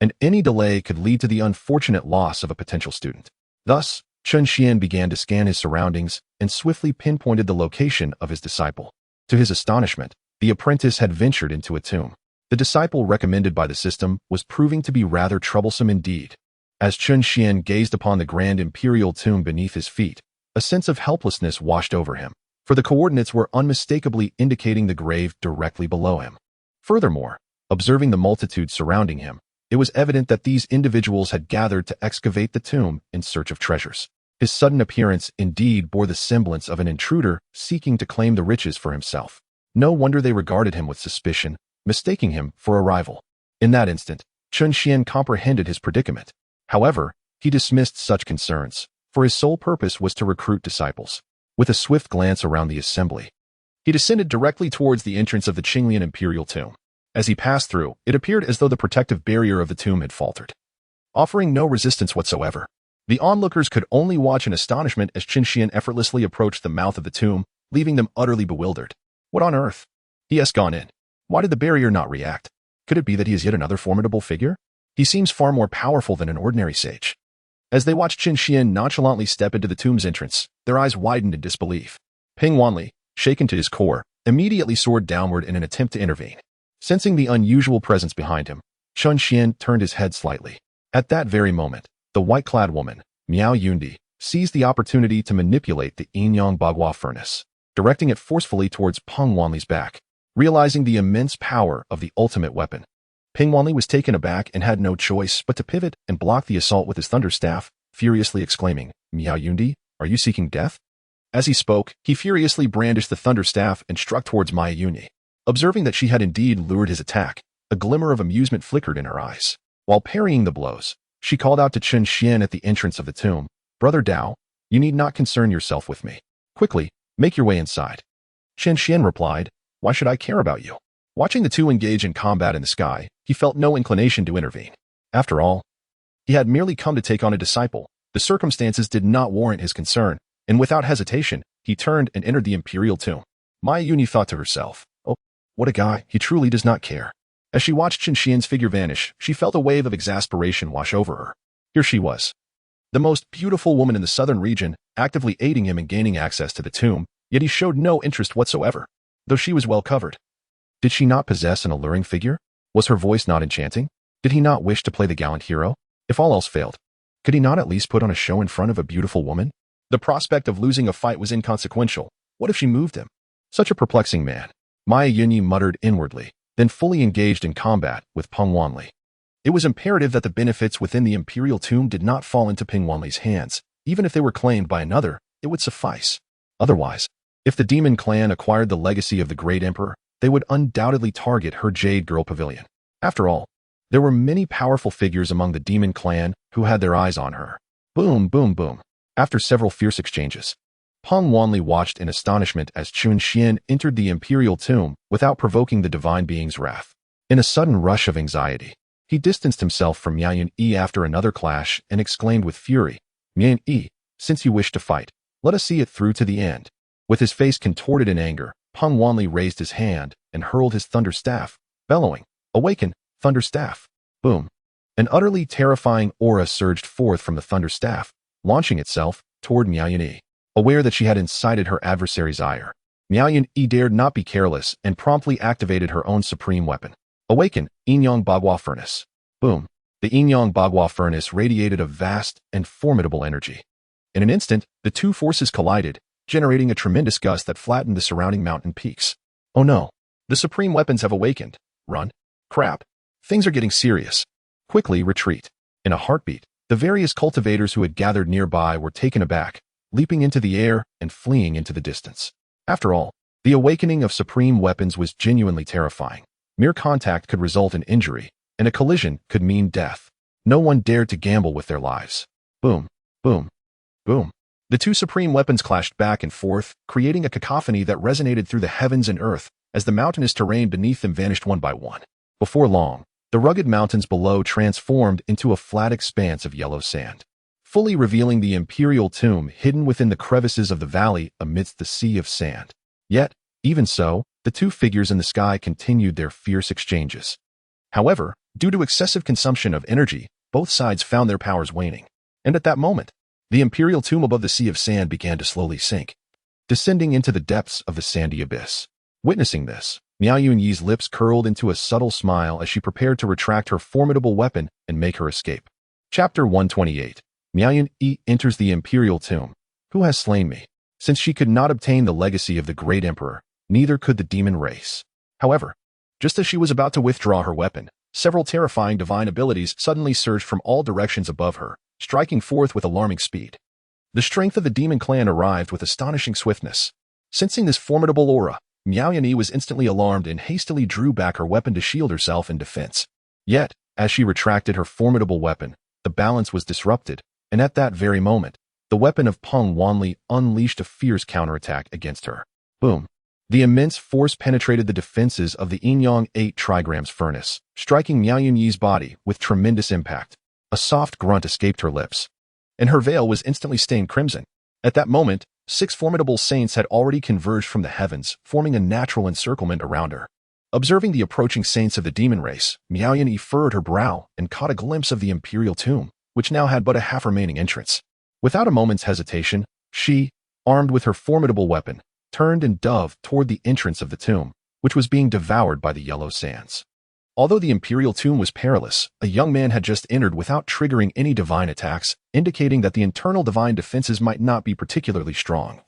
and any delay could lead to the unfortunate loss of a potential student. Thus, Chen Xuan began to scan his surroundings and swiftly pinpointed the location of his disciple. To his astonishment, the apprentice had ventured into a tomb. The disciple recommended by the system was proving to be rather troublesome indeed. As Chen Xuan gazed upon the grand imperial tomb beneath his feet, a sense of helplessness washed over him, for the coordinates were unmistakably indicating the grave directly below him. Furthermore, observing the multitude surrounding him, it was evident that these individuals had gathered to excavate the tomb in search of treasures. His sudden appearance indeed bore the semblance of an intruder seeking to claim the riches for himself. No wonder they regarded him with suspicion, mistaking him for a rival. In that instant, Chen Xuan comprehended his predicament. However, he dismissed such concerns, for his sole purpose was to recruit disciples. With a swift glance around the assembly, he descended directly towards the entrance of the Qinglian imperial tomb. As he passed through, it appeared as though the protective barrier of the tomb had faltered, offering no resistance whatsoever. The onlookers could only watch in astonishment as Chen Xuan effortlessly approached the mouth of the tomb, leaving them utterly bewildered. What on earth? He has gone in. Why did the barrier not react? Could it be that he is yet another formidable figure? He seems far more powerful than an ordinary sage. As they watched Chen Xuan nonchalantly step into the tomb's entrance, their eyes widened in disbelief. Peng Wanli, shaken to his core, immediately soared downward in an attempt to intervene. Sensing the unusual presence behind him, Chen Xuan turned his head slightly. At that very moment, the white-clad woman, Miao Yunyi, seized the opportunity to manipulate the Yinyang Bagua furnace, directing it forcefully towards Peng Wanli's back. Realizing the immense power of the ultimate weapon, Peng Wanli was taken aback and had no choice but to pivot and block the assault with his thunder staff, furiously exclaiming, "Miao Yunyi, are you seeking death?" As he spoke, he furiously brandished the thunder staff and struck towards Miao Yunyi. Observing that she had indeed lured his attack, a glimmer of amusement flickered in her eyes. While parrying the blows, she called out to Chen Xuan at the entrance of the tomb, "Brother Dao, you need not concern yourself with me. Quickly, make your way inside." Chen Xuan replied, "Why should I care about you?" Watching the two engage in combat in the sky, he felt no inclination to intervene. After all, he had merely come to take on a disciple. The circumstances did not warrant his concern, and without hesitation, he turned and entered the imperial tomb. Miao Yunyi thought to herself, "Oh, what a guy, he truly does not care." As she watched Chen Xuan's figure vanish, she felt a wave of exasperation wash over her. Here she was, the most beautiful woman in the southern region, actively aiding him in gaining access to the tomb, yet he showed no interest whatsoever, though she was well covered. Did she not possess an alluring figure? Was her voice not enchanting? Did he not wish to play the gallant hero? If all else failed, could he not at least put on a show in front of a beautiful woman? The prospect of losing a fight was inconsequential. What if she moved him? Such a perplexing man. Miao Yunyi muttered inwardly, then fully engaged in combat with Peng Wanli. It was imperative that the benefits within the imperial tomb did not fall into Peng Wanli's hands. Even if they were claimed by another, it would suffice. Otherwise, if the demon clan acquired the legacy of the great emperor, they would undoubtedly target her Jade Girl Pavilion. After all, there were many powerful figures among the demon clan who had their eyes on her. Boom, boom, boom. After several fierce exchanges, Peng Wanli watched in astonishment as Chen Xuan entered the imperial tomb without provoking the divine being's wrath. In a sudden rush of anxiety, he distanced himself from Miao Yunyi after another clash and exclaimed with fury, "Miao Yunyi, since you wish to fight, Let us see it through to the end. With his face contorted in anger, Peng Wanli raised his hand and hurled his thunder staff, bellowing, "Awaken, thunder staff!" Boom. An utterly terrifying aura surged forth from the thunder staff, launching itself toward Miao Yin. Aware that she had incited her adversary's ire, Miao Yin dared not be careless and promptly activated her own supreme weapon. "Awaken, Yinyang Bagua Furnace." Boom. The Yinyang Bagua Furnace radiated a vast and formidable energy. In an instant, the two forces collided, generating a tremendous gust that flattened the surrounding mountain peaks. Oh no. The supreme weapons have awakened. Run. Crap. Things are getting serious. Quickly retreat. In a heartbeat, the various cultivators who had gathered nearby were taken aback, leaping into the air and fleeing into the distance. After all, the awakening of supreme weapons was genuinely terrifying. Mere contact could result in injury, and a collision could mean death. No one dared to gamble with their lives. Boom, boom, boom. The two supreme weapons clashed back and forth, creating a cacophony that resonated through the heavens and earth as the mountainous terrain beneath them vanished one by one. Before long, the rugged mountains below transformed into a flat expanse of yellow sand, fully revealing the imperial tomb hidden within the crevices of the valley amidst the sea of sand. Yet, even so, the two figures in the sky continued their fierce exchanges. However, due to excessive consumption of energy, both sides found their powers waning. And at that moment, the imperial tomb above the sea of sand began to slowly sink, descending into the depths of the sandy abyss. Witnessing this, Miao Yunyi's lips curled into a subtle smile as she prepared to retract her formidable weapon and make her escape. Chapter 128. Miao Yunyi enters the imperial tomb. Who has slain me? Since she could not obtain the legacy of the great emperor, neither could the demon race. However, just as she was about to withdraw her weapon, several terrifying divine abilities suddenly surged from all directions above her, striking forth with alarming speed. The strength of the demon clan arrived with astonishing swiftness. Sensing this formidable aura, Miao Yanyi was instantly alarmed and hastily drew back her weapon to shield herself in defense. Yet, as she retracted her formidable weapon, the balance was disrupted, and at that very moment, the weapon of Peng Wanli unleashed a fierce counterattack against her. Boom. The immense force penetrated the defenses of the Yinyang 8 trigrams furnace, striking Miao Yunyi's body with tremendous impact. A soft grunt escaped her lips, and her veil was instantly stained crimson. At that moment, 6 formidable saints had already converged from the heavens, forming a natural encirclement around her. Observing the approaching saints of the demon race, Miao Yanyi furrowed her brow and caught a glimpse of the imperial tomb, which now had but a half-remaining entrance. Without a moment's hesitation, she, armed with her formidable weapon, turned and dove toward the entrance of the tomb, which was being devoured by the yellow sands. Although the imperial tomb was perilous, a young man had just entered without triggering any divine attacks, indicating that the internal divine defenses might not be particularly strong.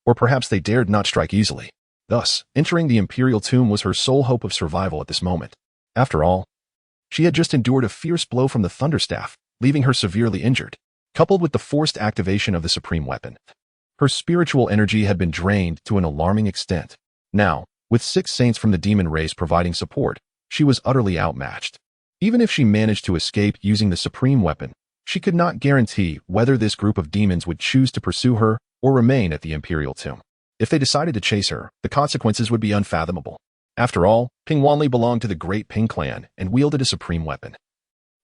Or perhaps they dared not strike easily. Thus, entering the imperial tomb was her sole hope of survival at this moment. After all, she had just endured a fierce blow from the thunderstaff, leaving her severely injured. Coupled with the forced activation of the supreme weapon, her spiritual energy had been drained to an alarming extent. Now, with 6 saints from the demon race providing support, she was utterly outmatched. Even if she managed to escape using the supreme weapon, she could not guarantee whether this group of demons would choose to pursue her or remain at the imperial tomb. If they decided to chase her, the consequences would be unfathomable. After all, Ping Wanli belonged to the great Ping clan and wielded a supreme weapon,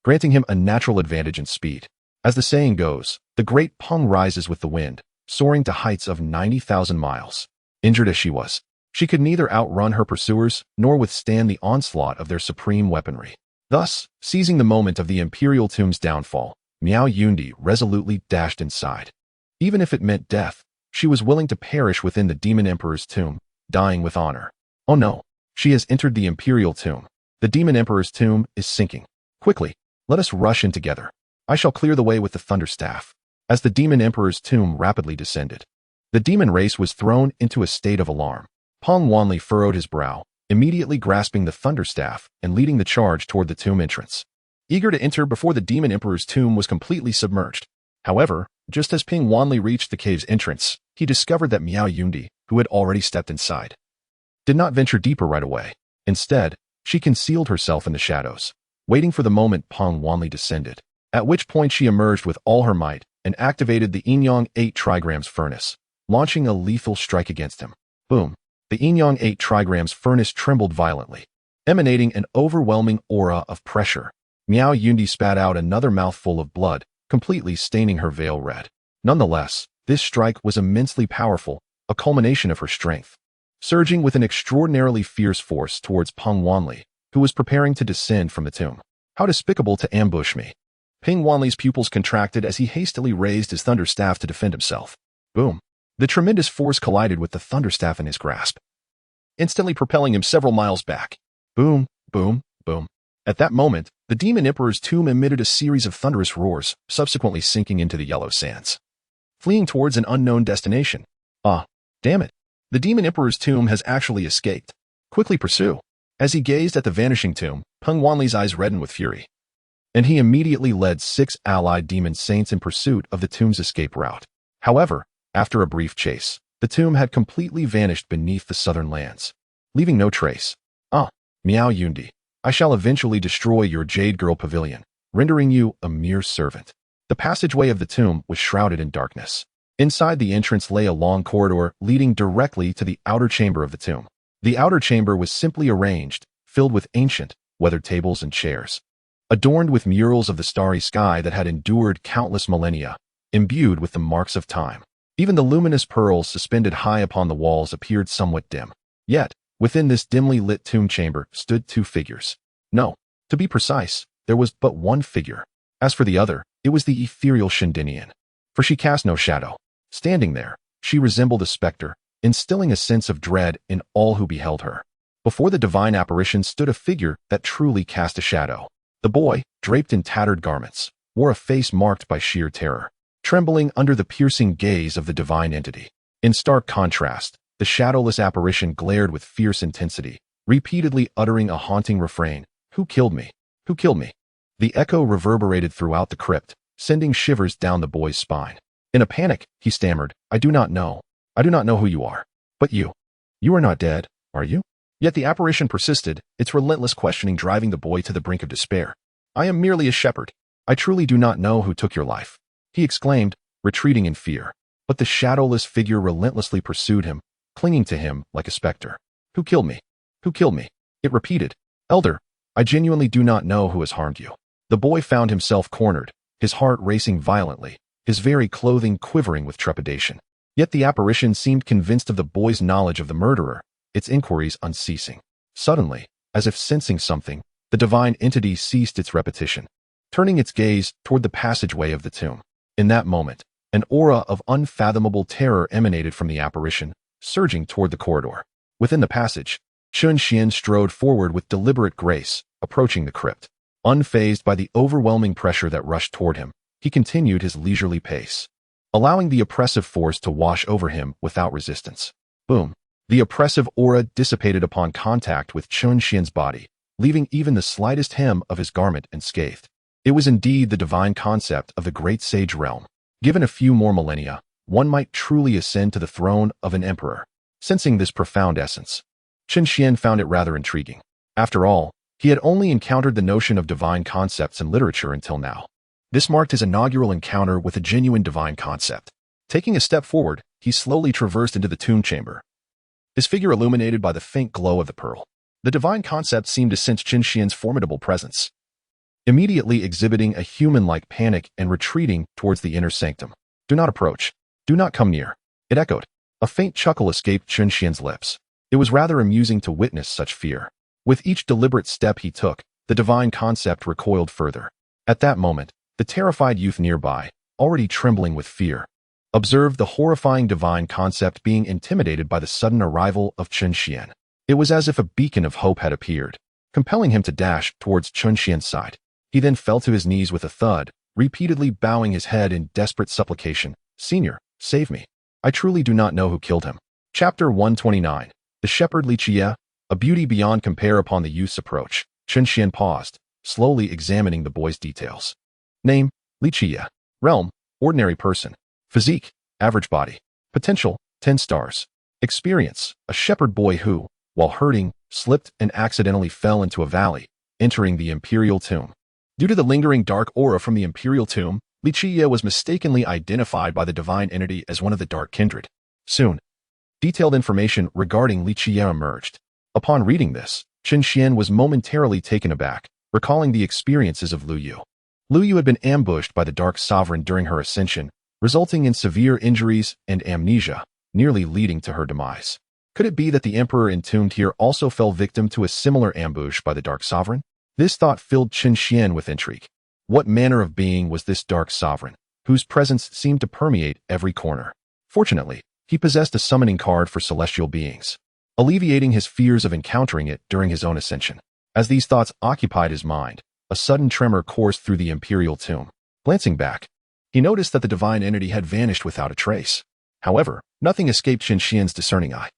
granting him a natural advantage in speed. As the saying goes, the great Peng rises with the wind, soaring to heights of 90,000 miles. Injured as she was, she could neither outrun her pursuers nor withstand the onslaught of their supreme weaponry. Thus, seizing the moment of the imperial tomb's downfall, Miao Yundi resolutely dashed inside. Even if it meant death, she was willing to perish within the demon emperor's tomb, dying with honor. Oh no, she has entered the imperial tomb. The demon emperor's tomb is sinking. Quickly, let us rush in together. I shall clear the way with the thunder staff. As the demon emperor's tomb rapidly descended, the demon race was thrown into a state of alarm. Peng Wanli furrowed his brow, immediately grasping the thunder staff and leading the charge toward the tomb entrance, eager to enter before the demon emperor's tomb was completely submerged. However, just as Ping Wanli reached the cave's entrance, he discovered that Miao Yundi, who had already stepped inside, did not venture deeper right away. Instead, she concealed herself in the shadows, waiting for the moment Peng Wanli descended, at which point she emerged with all her might and activated the Yinyang 8 trigrams furnace, launching a lethal strike against him. Boom. The Yinyang 8 trigrams furnace trembled violently, emanating an overwhelming aura of pressure. Miao Yundi spat out another mouthful of blood, completely staining her veil red. Nonetheless, This strike was immensely powerful, a culmination of her strength. Surging with an extraordinarily fierce force towards Peng Wanli, who was preparing to descend from the tomb. How despicable to ambush me. Peng Wanli's pupils contracted as he hastily raised his thunderstaff to defend himself. Boom. The tremendous force collided with the thunderstaff in his grasp, instantly propelling him several miles back. Boom, boom, boom. At that moment, the Demon Emperor's tomb emitted a series of thunderous roars, subsequently sinking into the yellow sands, fleeing towards an unknown destination. Ah, damn it. The Demon Emperor's tomb has actually escaped. Quickly pursue. As he gazed at the vanishing tomb, Peng Wanli's eyes reddened with fury, and he immediately led 6 allied demon saints in pursuit of the tomb's escape route. However, after a brief chase, the tomb had completely vanished beneath the southern lands, leaving no trace. Ah, Miao Yundi, I shall eventually destroy your Jade Girl Pavilion, rendering you a mere servant. The passageway of the tomb was shrouded in darkness. Inside the entrance lay a long corridor leading directly to the outer chamber of the tomb. The outer chamber was simply arranged, filled with ancient, weathered tables and chairs, adorned with murals of the starry sky that had endured countless millennia, imbued with the marks of time. Even the luminous pearls suspended high upon the walls appeared somewhat dim. Yet, within this dimly lit tomb chamber stood 2 figures. No, to be precise, there was but one figure. As for the other, it was the ethereal Shindinian, for she cast no shadow. Standing there, she resembled a specter, instilling a sense of dread in all who beheld her. Before the divine apparition stood a figure that truly cast a shadow. The boy, draped in tattered garments, wore a face marked by sheer terror, trembling under the piercing gaze of the divine entity. In stark contrast, the shadowless apparition glared with fierce intensity, repeatedly uttering a haunting refrain, "Who killed me? Who killed me?" The echo reverberated throughout the crypt, sending shivers down the boy's spine. In a panic, he stammered, "I do not know. I do not know who you are. But you are not dead, are you?" Yet the apparition persisted, its relentless questioning driving the boy to the brink of despair. "I am merely a shepherd. I truly do not know who took your life," he exclaimed, retreating in fear. But the shadowless figure relentlessly pursued him, clinging to him like a specter. "Who killed me? Who killed me?" it repeated. "Elder, I genuinely do not know who has harmed you." The boy found himself cornered, his heart racing violently, his very clothing quivering with trepidation. Yet the apparition seemed convinced of the boy's knowledge of the murderer, its inquiries unceasing. Suddenly, as if sensing something, the divine entity ceased its repetition, turning its gaze toward the passageway of the tomb. In that moment, an aura of unfathomable terror emanated from the apparition, surging toward the corridor. Within the passage, Chen Xuan strode forward with deliberate grace, approaching the crypt. Unfazed by the overwhelming pressure that rushed toward him, he continued his leisurely pace, allowing the oppressive force to wash over him without resistance. Boom. The oppressive aura dissipated upon contact with Chen Xuan's body, leaving even the slightest hem of his garment unscathed. It was indeed the divine concept of the great sage realm. Given a few more millennia, one might truly ascend to the throne of an emperor. Sensing this profound essence, Chen Xuan found it rather intriguing. After all, he had only encountered the notion of divine concepts in literature until now. This marked his inaugural encounter with a genuine divine concept. Taking a step forward, he slowly traversed into the tomb chamber, his figure illuminated by the faint glow of the pearl. The divine concept seemed to sense Chen Xuan's formidable presence, immediately exhibiting a human-like panic and retreating towards the inner sanctum. "Do not approach. Do not come near," it echoed. A faint chuckle escaped Chen Xuan's lips. It was rather amusing to witness such fear. With each deliberate step he took, the divine concept recoiled further. At that moment, the terrified youth nearby, already trembling with fear, observed the horrifying divine concept being intimidated by the sudden arrival of Chen Xuan. It was as if a beacon of hope had appeared, compelling him to dash towards Chen Xuan's side. He then fell to his knees with a thud, repeatedly bowing his head in desperate supplication. "Senior, save me. I truly do not know who killed him." Chapter 129. The Shepherd Li Qie, a beauty beyond compare. Upon the youth's approach, Chen Xuan paused, slowly examining the boy's details. Name, Li Qie. Realm, ordinary person. Physique, average body. Potential, 10 stars. Experience, a shepherd boy who, while herding, slipped and accidentally fell into a valley, entering the imperial tomb. Due to the lingering dark aura from the imperial tomb, Li Qie was mistakenly identified by the divine entity as one of the Dark Kindred. Soon, detailed information regarding Li Qie emerged. Upon reading this, Chen Xuan was momentarily taken aback, recalling the experiences of Lu Yu. Lu Yu had been ambushed by the Dark Sovereign during her ascension, resulting in severe injuries and amnesia, nearly leading to her demise. Could it be that the emperor entombed here also fell victim to a similar ambush by the Dark Sovereign? This thought filled Chen Xuan with intrigue. What manner of being was this Dark Sovereign, whose presence seemed to permeate every corner? Fortunately, he possessed a summoning card for celestial beings, alleviating his fears of encountering it during his own ascension. As these thoughts occupied his mind, a sudden tremor coursed through the imperial tomb. Glancing back, he noticed that the divine entity had vanished without a trace. However, nothing escaped Chen Xuan's discerning eye.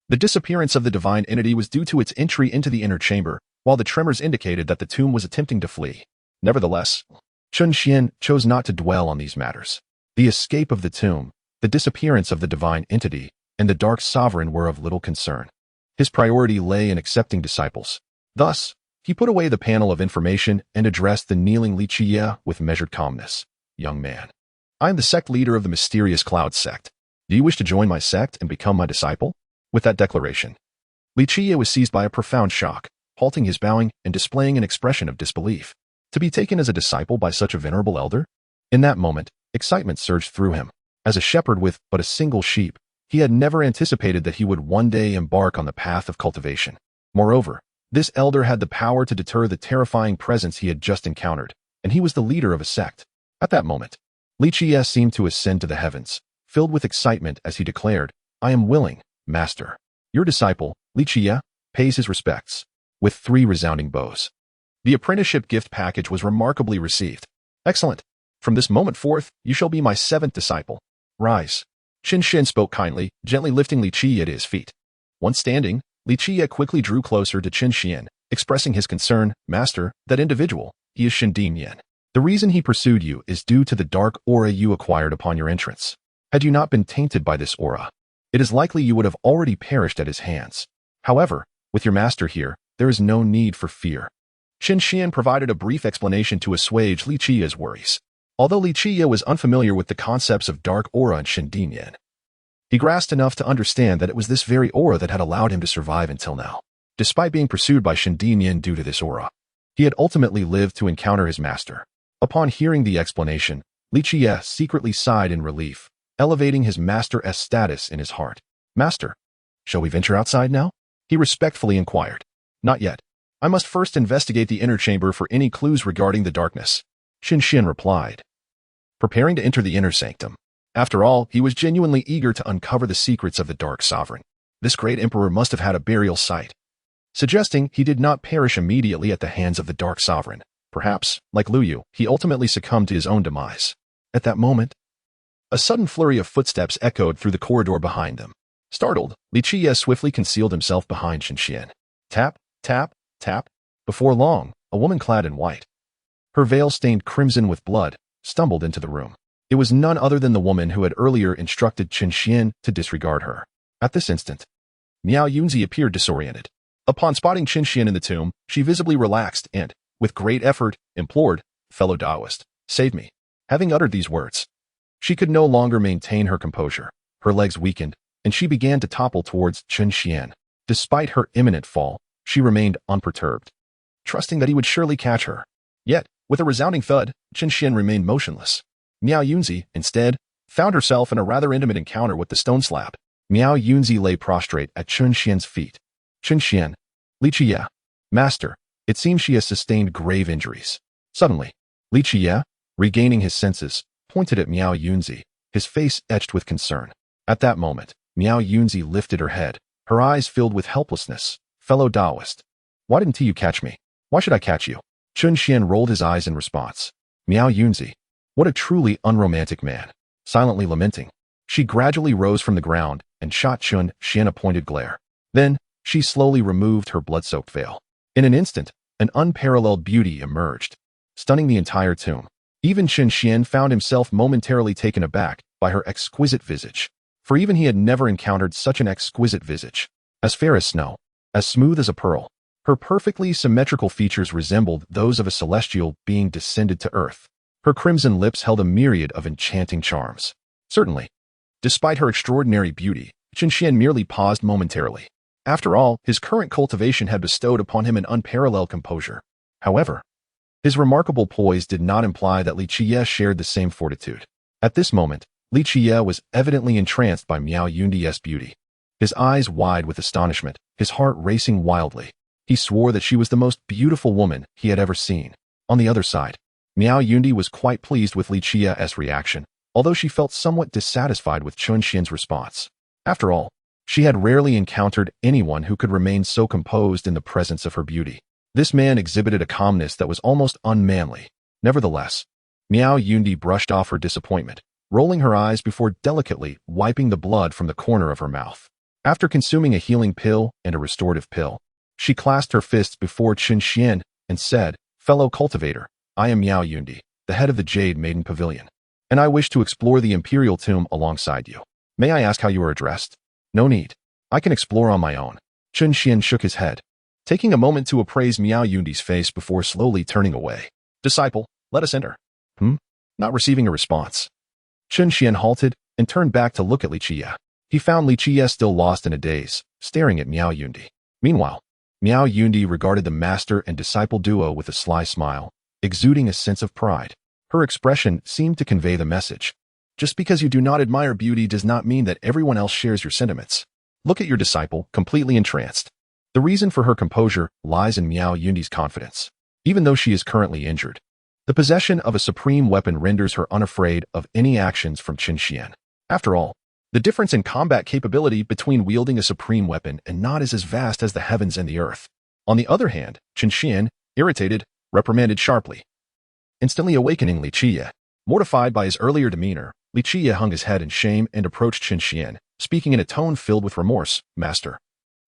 The disappearance of the divine entity was due to its entry into the inner chamber, while the tremors indicated that the tomb was attempting to flee. Nevertheless, Chen Xuan chose not to dwell on these matters. The escape of the tomb, the disappearance of the divine entity, and the Dark Sovereign were of little concern. His priority lay in accepting disciples. Thus, he put away the panel of information and addressed the kneeling Li Qiye with measured calmness. Young man, I am the sect leader of the mysterious Cloud sect. Do you wish to join my sect and become my disciple? With that declaration, Li Qiye was seized by a profound shock, halting his bowing and displaying an expression of disbelief. To be taken as a disciple by such a venerable elder? In that moment, excitement surged through him. As a shepherd with but a single sheep, he had never anticipated that he would one day embark on the path of cultivation. Moreover, this elder had the power to deter the terrifying presence he had just encountered, and he was the leader of a sect. At that moment, Li Qiye seemed to ascend to the heavens, filled with excitement as he declared, I am willing, Master. Your disciple, Li Qiye, pays his respects, with 3 resounding bows. The apprenticeship gift package was remarkably received. Excellent. From this moment forth, you shall be my 7th disciple. Rise. Chen Xuan spoke kindly, gently lifting Li Qiye to his feet. Once standing, Li Qiye quickly drew closer to Chen Xuan, expressing his concern, Master, that individual, he is Shen. The reason he pursued you is due to the dark aura you acquired upon your entrance. Had you not been tainted by this aura, it is likely you would have already perished at his hands. However, with your master here, there is no need for fear. Chen Xuan provided a brief explanation to assuage Li Qiye's worries. Although Li Qiye was unfamiliar with the concepts of dark aura and Shen, he grasped enough to understand that it was this very aura that had allowed him to survive until now. Despite being pursued by Shen due to this aura, he had ultimately lived to encounter his master. Upon hearing the explanation, Li Qiye secretly sighed in relief, elevating his master's status in his heart. Master, shall we venture outside now? He respectfully inquired. Not yet. I must first investigate the inner chamber for any clues regarding the darkness. Chen Xuan replied, preparing to enter the inner sanctum. After all, he was genuinely eager to uncover the secrets of the Dark Sovereign. This great emperor must have had a burial site, suggesting he did not perish immediately at the hands of the Dark Sovereign. Perhaps, like Lu Yu, he ultimately succumbed to his own demise. At that moment, a sudden flurry of footsteps echoed through the corridor behind them. Startled, Li Qiye swiftly concealed himself behind Chen Xuan. Tap, tap, tap. Before long, a woman clad in white, her veil stained crimson with blood, stumbled into the room. It was none other than the woman who had earlier instructed Chen Xuan to disregard her. At this instant, Miao Yunzi appeared disoriented. Upon spotting Chen Xuan in the tomb, she visibly relaxed and, with great effort, implored, fellow Taoist, save me. Having uttered these words, she could no longer maintain her composure. Her legs weakened, and she began to topple towards Chen Xuan. Despite her imminent fall, she remained unperturbed, trusting that he would surely catch her. Yet, with a resounding thud, Chen Xuan remained motionless. Miao Yunzi, instead, found herself in a rather intimate encounter with the stone slab. Miao Yunzi lay prostrate at Chen Xuan's feet. Chen Xuan, Li Qiye, Master, it seems she has sustained grave injuries. Suddenly, Li Qiye, regaining his senses, pointed at Miao Yunzi, his face etched with concern. At that moment, Miao Yunzi lifted her head, her eyes filled with helplessness. Fellow Taoist, why didn't you catch me? Why should I catch you? Chen Xuan rolled his eyes in response. Miao Yunzi, what a truly unromantic man. Silently lamenting, she gradually rose from the ground and shot Chen Xuan a pointed glare. Then, she slowly removed her blood-soaked veil. In an instant, an unparalleled beauty emerged, stunning the entire tomb. Even Chen Xuan found himself momentarily taken aback by her exquisite visage, for even he had never encountered such an exquisite visage. As fair as snow, as smooth as a pearl, her perfectly symmetrical features resembled those of a celestial being descended to earth. Her crimson lips held a myriad of enchanting charms. Certainly, despite her extraordinary beauty, Chen Xuan merely paused momentarily. After all, his current cultivation had bestowed upon him an unparalleled composure. However, his remarkable poise did not imply that Li Qiye shared the same fortitude. At this moment, Li Qiye was evidently entranced by Miao Yundi's beauty. His eyes wide with astonishment, his heart racing wildly. He swore that she was the most beautiful woman he had ever seen. On the other side, Miao Yundi was quite pleased with Li Qiye's reaction, although she felt somewhat dissatisfied with Chen Xuan's response. After all, she had rarely encountered anyone who could remain so composed in the presence of her beauty. This man exhibited a calmness that was almost unmanly. Nevertheless, Miao Yundi brushed off her disappointment, rolling her eyes before delicately wiping the blood from the corner of her mouth. After consuming a healing pill and a restorative pill, she clasped her fists before Chen Xuan and said, "Fellow cultivator, I am Miao Yundi, the head of the Jade Maiden Pavilion, and I wish to explore the Imperial Tomb alongside you. May I ask how you are addressed?" "No need. I can explore on my own." Chen Xuan shook his head, taking a moment to appraise Miao Yundi's face before slowly turning away. "Disciple, let us enter." Not receiving a response. Chen Xuan halted and turned back to look at Li Qiye. He found Li Qiye still lost in a daze, staring at Miao Yundi. Meanwhile, Miao Yundi regarded the master and disciple duo with a sly smile, exuding a sense of pride. Her expression seemed to convey the message. Just because you do not admire beauty does not mean that everyone else shares your sentiments. Look at your disciple, completely entranced. The reason for her composure lies in Miao Yundi's confidence. Even though she is currently injured, the possession of a supreme weapon renders her unafraid of any actions from Chen Xuan. After all, the difference in combat capability between wielding a supreme weapon and not is as vast as the heavens and the earth. On the other hand, Chen Xuan, irritated, reprimanded sharply, instantly awakening Li Qiye. Mortified by his earlier demeanor, Li Qiye hung his head in shame and approached Chen Xuan, speaking in a tone filled with remorse. "Master,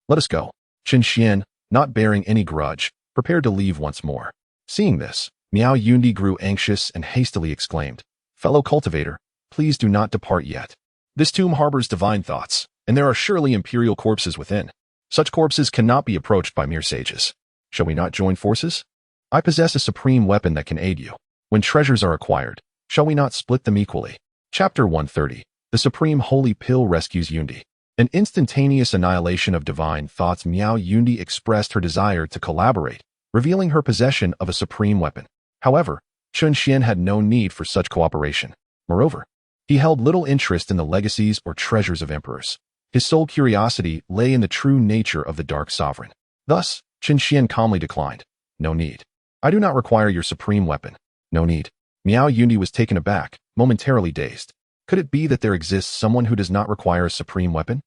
let us go." Chen Xuan, not bearing any grudge, prepared to leave once more. Seeing this, Miao Yundi grew anxious and hastily exclaimed, "Fellow cultivator, please do not depart yet. This tomb harbors divine thoughts, and there are surely imperial corpses within. Such corpses cannot be approached by mere sages. Shall we not join forces? I possess a supreme weapon that can aid you. When treasures are acquired, shall we not split them equally?" Chapter 130. The Supreme Holy Pill Rescues Yundi. An instantaneous annihilation of divine thoughts. Miao Yundi expressed her desire to collaborate, revealing her possession of a supreme weapon. However, Chen Xuan had no need for such cooperation. Moreover, he held little interest in the legacies or treasures of emperors. His sole curiosity lay in the true nature of the Dark Sovereign. Thus, Chen Xuan calmly declined. "No need. I do not require your supreme weapon." "No need." Miao Yundi was taken aback, momentarily dazed. Could it be that there exists someone who does not require a supreme weapon?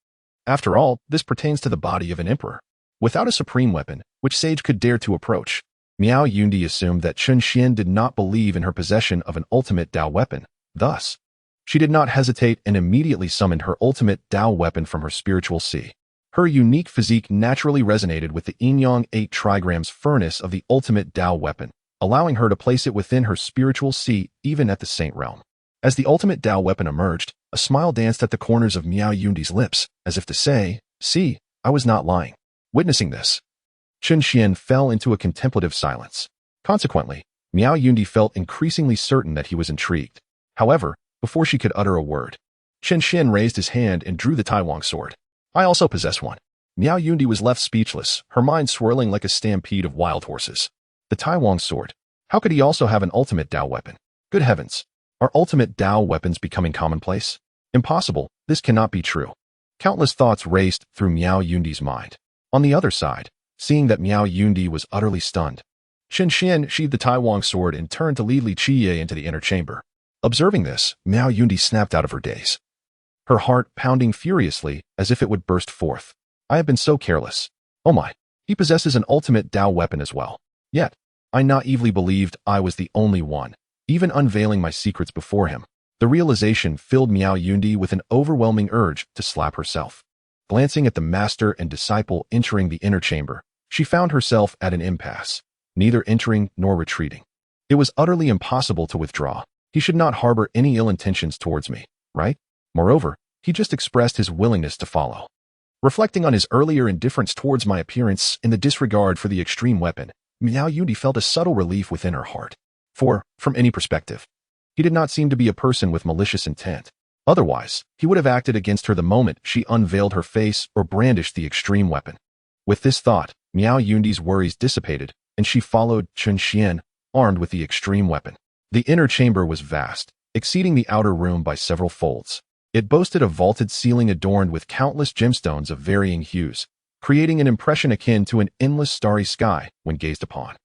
After all, this pertains to the body of an emperor. Without a supreme weapon, which sage could dare to approach? Miao Yundi assumed that Chen Xuan did not believe in her possession of an ultimate Dao weapon. Thus, she did not hesitate and immediately summoned her ultimate Dao weapon from her spiritual sea. Her unique physique naturally resonated with the Yin-Yang 8 trigrams furnace of the ultimate Dao weapon, allowing her to place it within her spiritual sea even at the Saint Realm. As the ultimate Dao weapon emerged, a smile danced at the corners of Miao Yundi's lips, as if to say, "See, I was not lying." Witnessing this, Chen Xuan fell into a contemplative silence. Consequently, Miao Yundi felt increasingly certain that he was intrigued. However, before she could utter a word, Chen Xuan raised his hand and drew the Taiwang sword. "I also possess one." Miao Yundi was left speechless, her mind swirling like a stampede of wild horses. The Taiwang sword. How could he also have an ultimate Dao weapon? Good heavens! Are ultimate Dao weapons becoming commonplace? Impossible, this cannot be true. Countless thoughts raced through Miao Yundi's mind. On the other side, seeing that Miao Yundi was utterly stunned, Chen Xuan sheathed the Taiwang sword and turned to lead Li Qiye into the inner chamber. Observing this, Miao Yundi snapped out of her daze, her heart pounding furiously as if it would burst forth. "I have been so careless. Oh my, he possesses an ultimate Dao weapon as well. Yet, I naively believed I was the only one, even unveiling my secrets before him." The realization filled Miao Yundi with an overwhelming urge to slap herself. Glancing at the master and disciple entering the inner chamber, she found herself at an impasse, neither entering nor retreating. It was utterly impossible to withdraw. He should not harbor any ill intentions towards me, right? Moreover, he just expressed his willingness to follow. Reflecting on his earlier indifference towards my appearance and the disregard for the extreme weapon, Miao Yundi felt a subtle relief within her heart. For, from any perspective, he did not seem to be a person with malicious intent. Otherwise, he would have acted against her the moment she unveiled her face or brandished the extreme weapon. With this thought, Miao Yundi's worries dissipated, and she followed Chen Xuan, armed with the extreme weapon. The inner chamber was vast, exceeding the outer room by several folds. It boasted a vaulted ceiling adorned with countless gemstones of varying hues, creating an impression akin to an endless starry sky when gazed upon.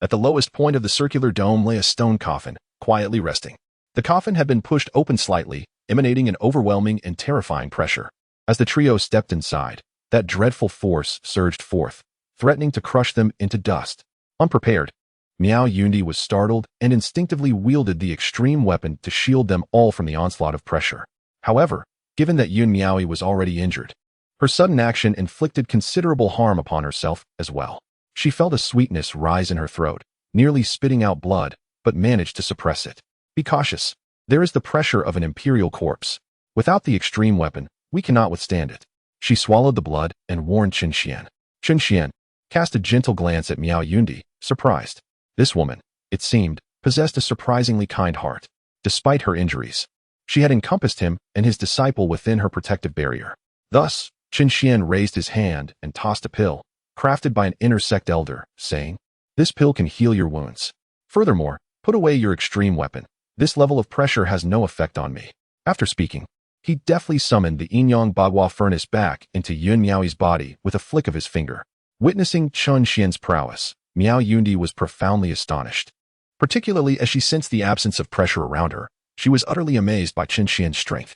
At the lowest point of the circular dome lay a stone coffin, quietly resting. The coffin had been pushed open slightly, emanating an overwhelming and terrifying pressure. As the trio stepped inside, that dreadful force surged forth, threatening to crush them into dust. Unprepared, Miao Yundi was startled and instinctively wielded the extreme weapon to shield them all from the onslaught of pressure. However, given that Yun Miaoi was already injured, her sudden action inflicted considerable harm upon herself as well. She felt a sweetness rise in her throat, nearly spitting out blood, but managed to suppress it. Be cautious. There is the pressure of an imperial corpse. Without the extreme weapon, we cannot withstand it. She swallowed the blood and warned Chen Xuan. Chen Xuan cast a gentle glance at Miao Yundi, surprised. This woman, it seemed, possessed a surprisingly kind heart. Despite her injuries, she had encompassed him and his disciple within her protective barrier. Thus, Chen Xuan raised his hand and tossed a pill, crafted by an inner sect elder, saying, "This pill can heal your wounds. Furthermore, put away your extreme weapon. This level of pressure has no effect on me." After speaking, he deftly summoned the Yinyang Bagua furnace back into Yun Miaoi's body with a flick of his finger. Witnessing Chen Xian's prowess, Miao Yundi was profoundly astonished. Particularly as she sensed the absence of pressure around her, she was utterly amazed by Chen Xian's strength.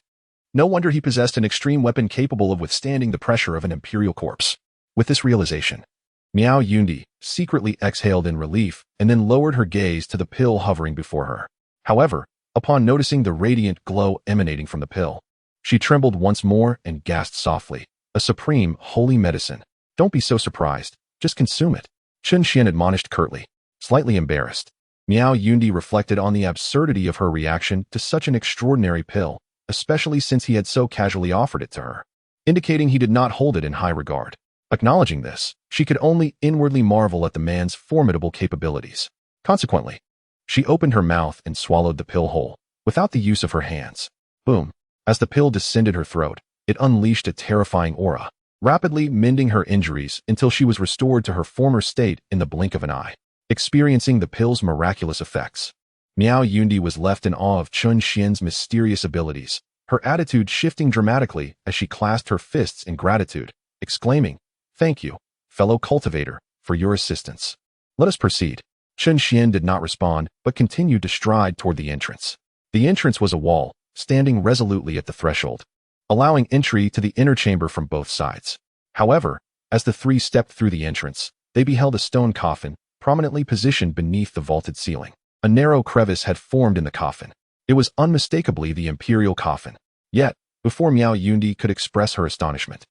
No wonder he possessed an extreme weapon capable of withstanding the pressure of an imperial corpse. With this realization, Miao Yundi secretly exhaled in relief and then lowered her gaze to the pill hovering before her. However, upon noticing the radiant glow emanating from the pill, she trembled once more and gasped softly, "A supreme, holy medicine. Don't be so surprised. Just consume it." Chen Xian admonished curtly. Slightly embarrassed, Miao Yundi reflected on the absurdity of her reaction to such an extraordinary pill, especially since he had so casually offered it to her, indicating he did not hold it in high regard. Acknowledging this, she could only inwardly marvel at the man's formidable capabilities. Consequently, she opened her mouth and swallowed the pill whole, without the use of her hands. Boom! As the pill descended her throat, it unleashed a terrifying aura, rapidly mending her injuries until she was restored to her former state in the blink of an eye. Experiencing the pill's miraculous effects, Miao Yundi was left in awe of Chen Xian's mysterious abilities, her attitude shifting dramatically as she clasped her fists in gratitude, exclaiming, "Thank you, fellow cultivator, for your assistance. Let us proceed." Chen Xian did not respond, but continued to stride toward the entrance. The entrance was a wall, standing resolutely at the threshold, allowing entry to the inner chamber from both sides. However, as the three stepped through the entrance, they beheld a stone coffin, prominently positioned beneath the vaulted ceiling. A narrow crevice had formed in the coffin. It was unmistakably the imperial coffin. Yet, before Miao Yundi could express her astonishment,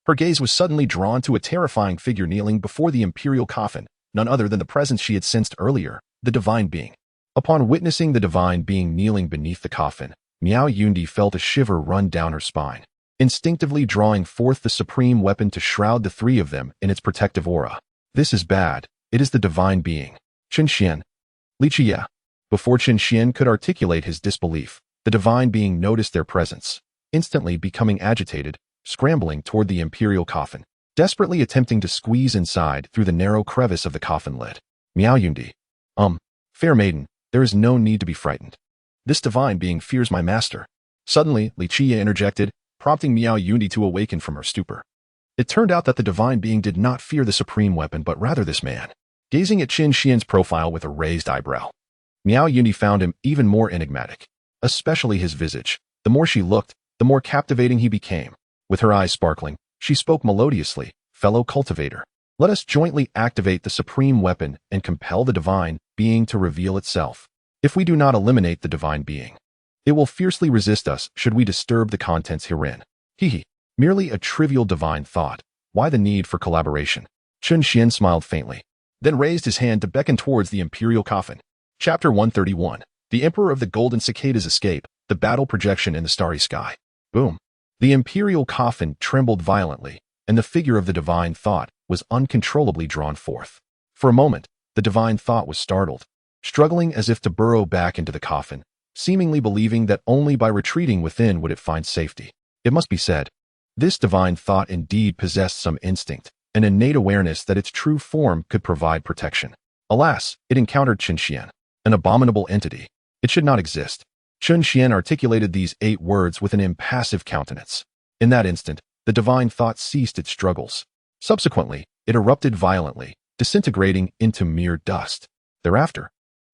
her gaze was suddenly drawn to a terrifying figure kneeling before the imperial coffin, none other than the presence she had sensed earlier, the divine being. Upon witnessing the divine being kneeling beneath the coffin, Miao Yundi felt a shiver run down her spine, instinctively drawing forth the supreme weapon to shroud the three of them in its protective aura. "This is bad. It is the divine being. Chen Xian." Li Qie. Before Chen Xian could articulate his disbelief, the divine being noticed their presence, instantly becoming agitated, scrambling toward the imperial coffin, desperately attempting to squeeze inside through the narrow crevice of the coffin lid. Miao Yundi. Fair maiden, there is no need to be frightened. This divine being fears my master." Suddenly, Li Qie interjected, prompting Miao Yundi to awaken from her stupor. It turned out that the divine being did not fear the supreme weapon, but rather this man. Gazing at Chen Xian's profile with a raised eyebrow, Miao Yundi found him even more enigmatic, especially his visage. The more she looked, the more captivating he became. With her eyes sparkling, she spoke melodiously, "Fellow cultivator, let us jointly activate the supreme weapon and compel the divine being to reveal itself. If we do not eliminate the divine being, it will fiercely resist us should we disturb the contents herein." Merely a trivial divine thought. Why the need for collaboration? Chen Xian smiled faintly, then raised his hand to beckon towards the imperial coffin. Chapter 131. The Emperor of the Golden Cicadas Escape, the battle projection in the starry sky. Boom. The imperial coffin trembled violently, and the figure of the divine thought was uncontrollably drawn forth. For a moment, the divine thought was startled, struggling as if to burrow back into the coffin, seemingly believing that only by retreating within would it find safety. It must be said, this divine thought indeed possessed some instinct, an innate awareness that its true form could provide protection. Alas, it encountered Chen Xian, an abominable entity. It should not exist. Chen Xuan articulated these 8 words with an impassive countenance. In that instant, the divine thought ceased its struggles. Subsequently, it erupted violently, disintegrating into mere dust. Thereafter,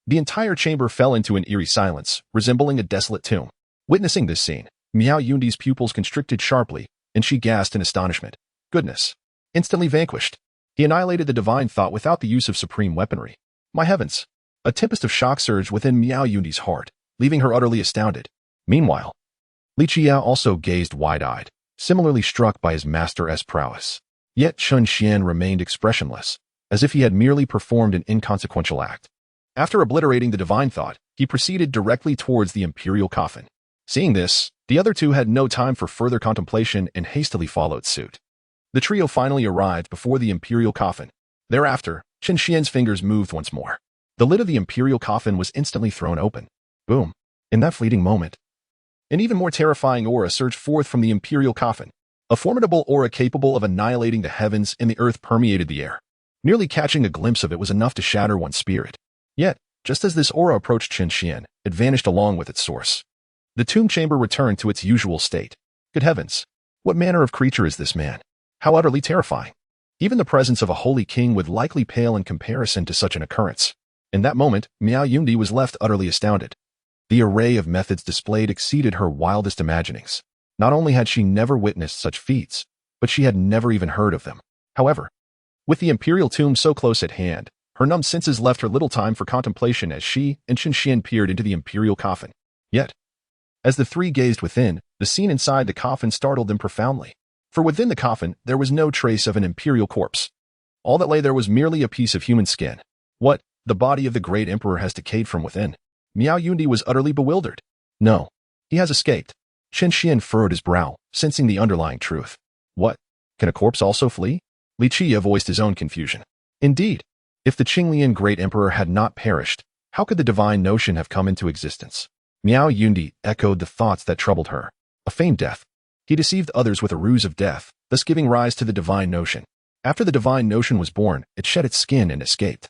the entire chamber fell into an eerie silence, resembling a desolate tomb. Witnessing this scene, Miao Yundi's pupils constricted sharply, and she gasped in astonishment. Goodness! Instantly vanquished. He annihilated the divine thought without the use of supreme weaponry. My heavens! A tempest of shock surged within Miao Yundi's heart, leaving her utterly astounded. Meanwhile, Li Qiao also gazed wide-eyed, similarly struck by his master's prowess. Yet Chen Xuan remained expressionless, as if he had merely performed an inconsequential act. After obliterating the divine thought, he proceeded directly towards the imperial coffin. Seeing this, the other two had no time for further contemplation and hastily followed suit. The trio finally arrived before the imperial coffin. Thereafter, Chen Xuan's fingers moved once more. The lid of the imperial coffin was instantly thrown open. Boom. In that fleeting moment, an even more terrifying aura surged forth from the imperial coffin. A formidable aura capable of annihilating the heavens and the earth permeated the air. Merely catching a glimpse of it was enough to shatter one's spirit. Yet, just as this aura approached Chen Xuan, it vanished along with its source. The tomb chamber returned to its usual state. Good heavens! What manner of creature is this man? How utterly terrifying! Even the presence of a holy king would likely pale in comparison to such an occurrence. In that moment, Miao Yundi was left utterly astounded. The array of methods displayed exceeded her wildest imaginings. Not only had she never witnessed such feats, but she had never even heard of them. However, with the imperial tomb so close at hand, her numb senses left her little time for contemplation as she and Chen Xuan peered into the imperial coffin. Yet, as the three gazed within, the scene inside the coffin startled them profoundly. For within the coffin, there was no trace of an imperial corpse. All that lay there was merely a piece of human skin. What? The body of the great emperor has decayed from within. Miao Yundi was utterly bewildered. No, he has escaped. Chen Xuan furrowed his brow, sensing the underlying truth. What? Can a corpse also flee? Li Qia voiced his own confusion. Indeed, if the Qinglian great emperor had not perished, how could the divine notion have come into existence? Miao Yundi echoed the thoughts that troubled her. A feigned death. He deceived others with a ruse of death, thus giving rise to the divine notion. After the divine notion was born, it shed its skin and escaped,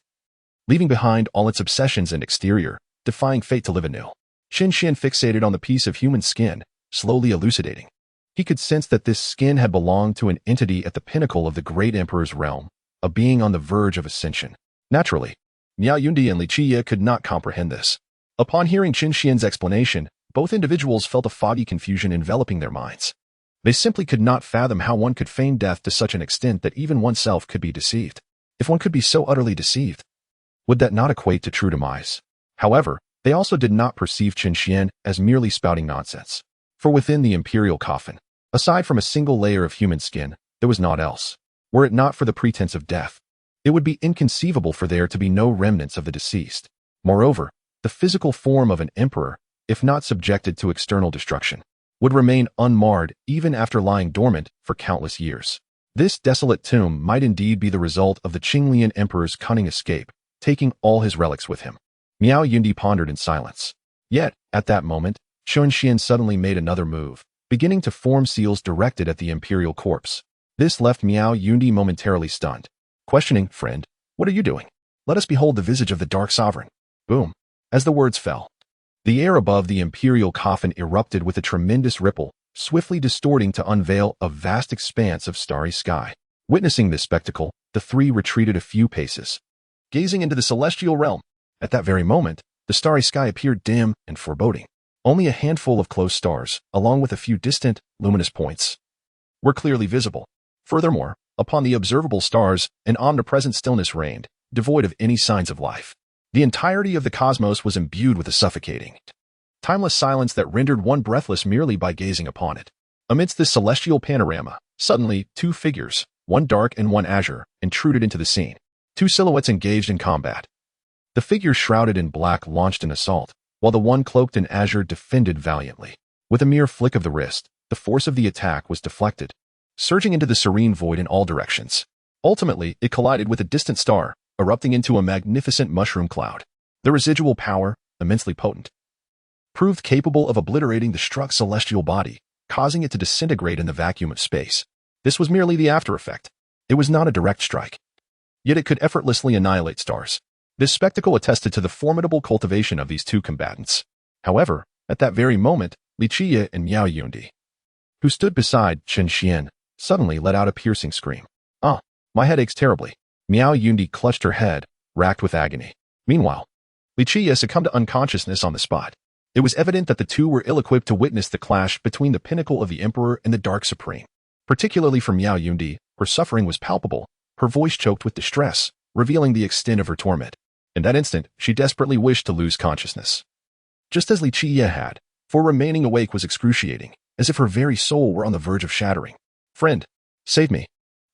leaving behind all its obsessions and exterior, defying fate to live anew. Chen Xuan fixated on the piece of human skin, slowly elucidating. He could sense that this skin had belonged to an entity at the pinnacle of the great emperor's realm, a being on the verge of ascension. Naturally, Miao Yundi and Li Qia could not comprehend this. Upon hearing Chen Xuan's explanation, both individuals felt a foggy confusion enveloping their minds. They simply could not fathom how one could feign death to such an extent that even oneself could be deceived. If one could be so utterly deceived, would that not equate to true demise? However, they also did not perceive Chen Xuan as merely spouting nonsense. For within the imperial coffin, aside from a single layer of human skin, there was naught else. Were it not for the pretense of death, it would be inconceivable for there to be no remnants of the deceased. Moreover, the physical form of an emperor, if not subjected to external destruction, would remain unmarred even after lying dormant for countless years. This desolate tomb might indeed be the result of the Qinglian emperor's cunning escape, taking all his relics with him. Miao Yundi pondered in silence. Yet, at that moment, Chen Xuan suddenly made another move, beginning to form seals directed at the imperial corpse. This left Miao Yundi momentarily stunned. Questioning, friend, what are you doing? Let us behold the visage of the Dark Sovereign. Boom. As the words fell, the air above the imperial coffin erupted with a tremendous ripple, swiftly distorting to unveil a vast expanse of starry sky. Witnessing this spectacle, the three retreated a few paces, gazing into the celestial realm. At that very moment, the starry sky appeared dim and foreboding. Only a handful of close stars, along with a few distant, luminous points, were clearly visible. Furthermore, upon the observable stars, an omnipresent stillness reigned, devoid of any signs of life. The entirety of the cosmos was imbued with a suffocating, timeless silence that rendered one breathless merely by gazing upon it. Amidst this celestial panorama, suddenly, two figures, one dark and one azure, intruded into the scene. Two silhouettes engaged in combat. The figures shrouded in black launched an assault, while the one cloaked in azure defended valiantly. With a mere flick of the wrist, the force of the attack was deflected, surging into the serene void in all directions. Ultimately, it collided with a distant star, erupting into a magnificent mushroom cloud. The residual power, immensely potent, proved capable of obliterating the struck celestial body, causing it to disintegrate in the vacuum of space. This was merely the after effect. It was not a direct strike. Yet it could effortlessly annihilate stars. This spectacle attested to the formidable cultivation of these two combatants. However, At that very moment, Li Qiye and Miao Yundi, who stood beside Chen Xuan, suddenly let out a piercing scream. "Ah, my head aches terribly." Miao Yundi clutched her head, racked with agony. Meanwhile, Li Qiye succumbed to unconsciousness on the spot. It was evident that the two were ill-equipped to witness the clash between the pinnacle of the Emperor and the Dark Supreme. Particularly for Miao Yundi, her suffering was palpable, her voice choked with distress, revealing the extent of her torment. In that instant, she desperately wished to lose consciousness. Just as Li Qiye had, for remaining awake was excruciating, as if her very soul were on the verge of shattering. "Friend, save me."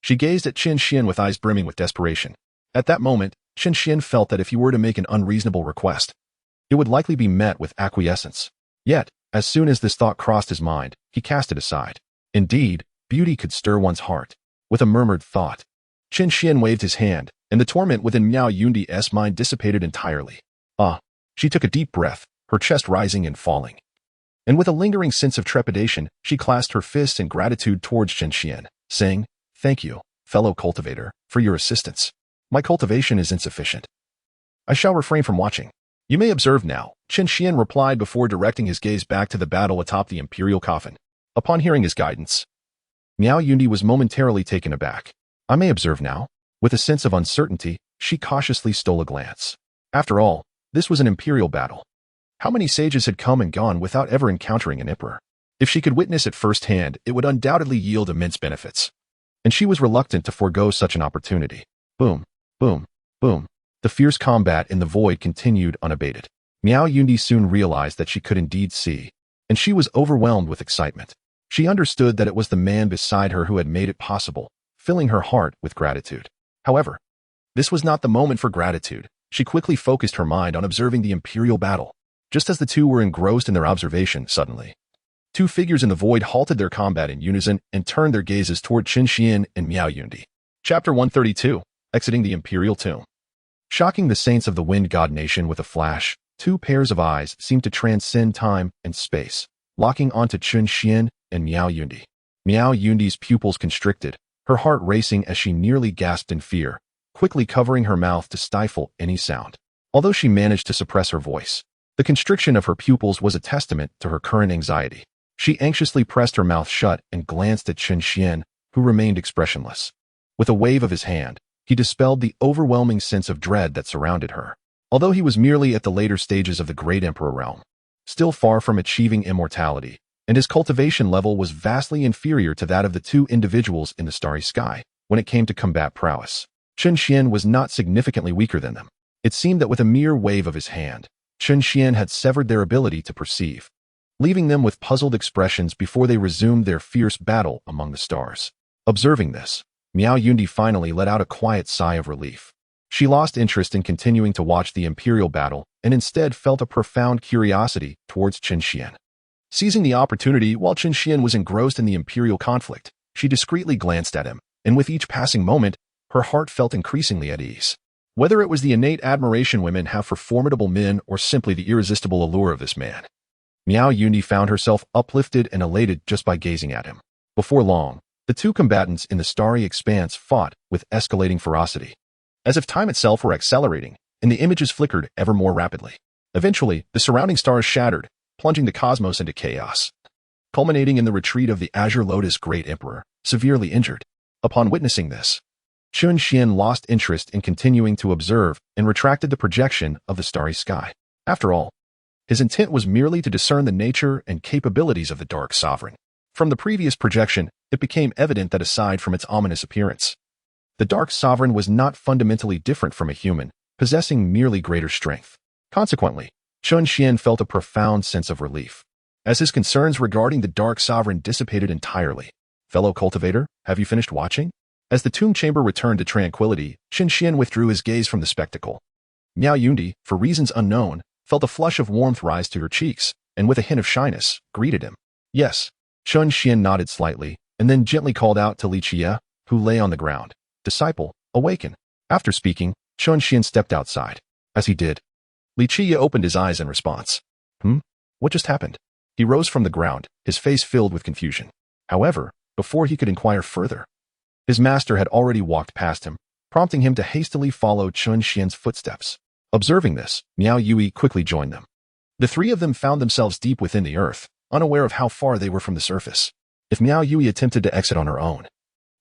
She gazed at Chen Xuan with eyes brimming with desperation. At that moment, Chen Xuan felt that if he were to make an unreasonable request, it would likely be met with acquiescence. Yet, as soon as this thought crossed his mind, he cast it aside. Indeed, beauty could stir one's heart. With a murmured thought, Chen Xuan waved his hand, and the torment within Miao Yundi's mind dissipated entirely. Ah! She took a deep breath, her chest rising and falling. And with a lingering sense of trepidation, she clasped her fists in gratitude towards Chen Xuan, saying, "Thank you, fellow cultivator, for your assistance. My cultivation is insufficient. I shall refrain from watching." "You may observe now," Chen Xuan replied before directing his gaze back to the battle atop the imperial coffin. Upon hearing his guidance, Miao Yundi was momentarily taken aback. "I may observe now?" With a sense of uncertainty, she cautiously stole a glance. After all, this was an imperial battle. How many sages had come and gone without ever encountering an emperor? If she could witness it firsthand, it would undoubtedly yield immense benefits. And she was reluctant to forego such an opportunity. Boom, boom, boom. The fierce combat in the void continued unabated. Miao Yundi soon realized that she could indeed see, and she was overwhelmed with excitement. She understood that it was the man beside her who had made it possible, filling her heart with gratitude. However, this was not the moment for gratitude. She quickly focused her mind on observing the imperial battle. Just as the two were engrossed in their observation, suddenly, two figures in the void halted their combat in unison and turned their gazes toward Chen Xuan and Miao Yundi. Chapter 132, Exiting the Imperial Tomb. Shocking the saints of the Wind God Nation with a flash, two pairs of eyes seemed to transcend time and space, locking onto Chen Xuan and Miao Yundi. Miao Yundi's pupils constricted, her heart racing as she nearly gasped in fear, quickly covering her mouth to stifle any sound. Although she managed to suppress her voice, the constriction of her pupils was a testament to her current anxiety. She anxiously pressed her mouth shut and glanced at Chen Xuan, who remained expressionless. With a wave of his hand, he dispelled the overwhelming sense of dread that surrounded her. Although he was merely at the later stages of the Great Emperor realm, still far from achieving immortality, and his cultivation level was vastly inferior to that of the two individuals in the starry sky when it came to combat prowess. Chen Xuan was not significantly weaker than them. It seemed that with a mere wave of his hand, Chen Xuan had severed their ability to perceive, leaving them with puzzled expressions before they resumed their fierce battle among the stars. Observing this, Miao Yundi finally let out a quiet sigh of relief. She lost interest in continuing to watch the imperial battle and instead felt a profound curiosity towards Chen Xuan. Seizing the opportunity while Chen Xuan was engrossed in the imperial conflict, she discreetly glanced at him, and with each passing moment, her heart felt increasingly at ease. Whether it was the innate admiration women have for formidable men or simply the irresistible allure of this man, Miao Yundi found herself uplifted and elated just by gazing at him. Before long, the two combatants in the starry expanse fought with escalating ferocity, as if time itself were accelerating, and the images flickered ever more rapidly. Eventually, the surrounding stars shattered, plunging the cosmos into chaos, culminating in the retreat of the Azure Lotus Great Emperor, severely injured. Upon witnessing this, Chen Xuan lost interest in continuing to observe and retracted the projection of the starry sky. After all, his intent was merely to discern the nature and capabilities of the Dark Sovereign. From the previous projection, it became evident that aside from its ominous appearance, the Dark Sovereign was not fundamentally different from a human, possessing merely greater strength. Consequently, Chen Xuan felt a profound sense of relief, as his concerns regarding the Dark Sovereign dissipated entirely. "Fellow cultivator, have you finished watching?" As the tomb chamber returned to tranquility, Chen Xuan withdrew his gaze from the spectacle. Miao Yundi, for reasons unknown, felt a flush of warmth rise to her cheeks, and with a hint of shyness, greeted him. "Yes." Chen Xuan nodded slightly, and then gently called out to Li Qiye, who lay on the ground. "Disciple, awaken." After speaking, Chen Xuan stepped outside. As he did, Li Qiye opened his eyes in response. What just happened?" He rose from the ground, his face filled with confusion. However, before he could inquire further, his master had already walked past him, prompting him to hastily follow Chen Xuan's footsteps. Observing this, Miao Yui quickly joined them. The three of them found themselves deep within the earth, unaware of how far they were from the surface. If Miao Yui attempted to exit on her own,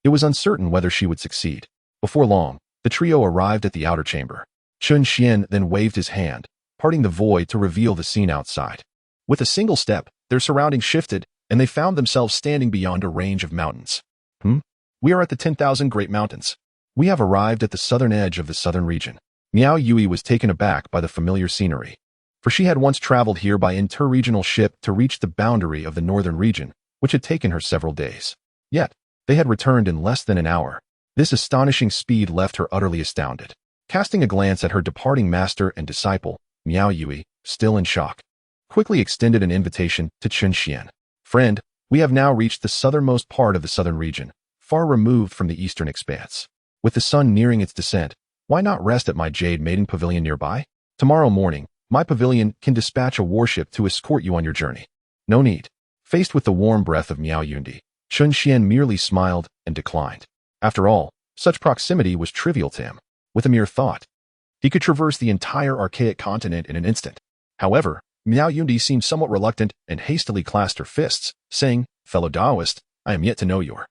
it was uncertain whether she would succeed. Before long, the trio arrived at the outer chamber. Chen Xuan then waved his hand, parting the void to reveal the scene outside. With a single step, their surroundings shifted, and they found themselves standing beyond a range of mountains. We are at the 10,000 Great Mountains. We have arrived at the southern edge of the southern region. Miao Yui was taken aback by the familiar scenery, for she had once traveled here by interregional ship to reach the boundary of the northern region, which had taken her several days. Yet, they had returned in less than an hour. This astonishing speed left her utterly astounded. Casting a glance at her departing master and disciple, Miao Yui, still in shock, quickly extended an invitation to Chen Xuan. Friend, we have now reached the southernmost part of the southern region, far removed from the eastern expanse. With the sun nearing its descent, why not rest at my Jade Maiden Pavilion nearby? Tomorrow morning, my pavilion can dispatch a warship to escort you on your journey. No need. Faced with the warm breath of Miao Yui, Chen Xuan merely smiled and declined. After all, such proximity was trivial to him. With a mere thought, he could traverse the entire archaic continent in an instant. However, Miao Yui seemed somewhat reluctant and hastily clasped her fists, saying, "Fellow Taoist, I am yet to know your."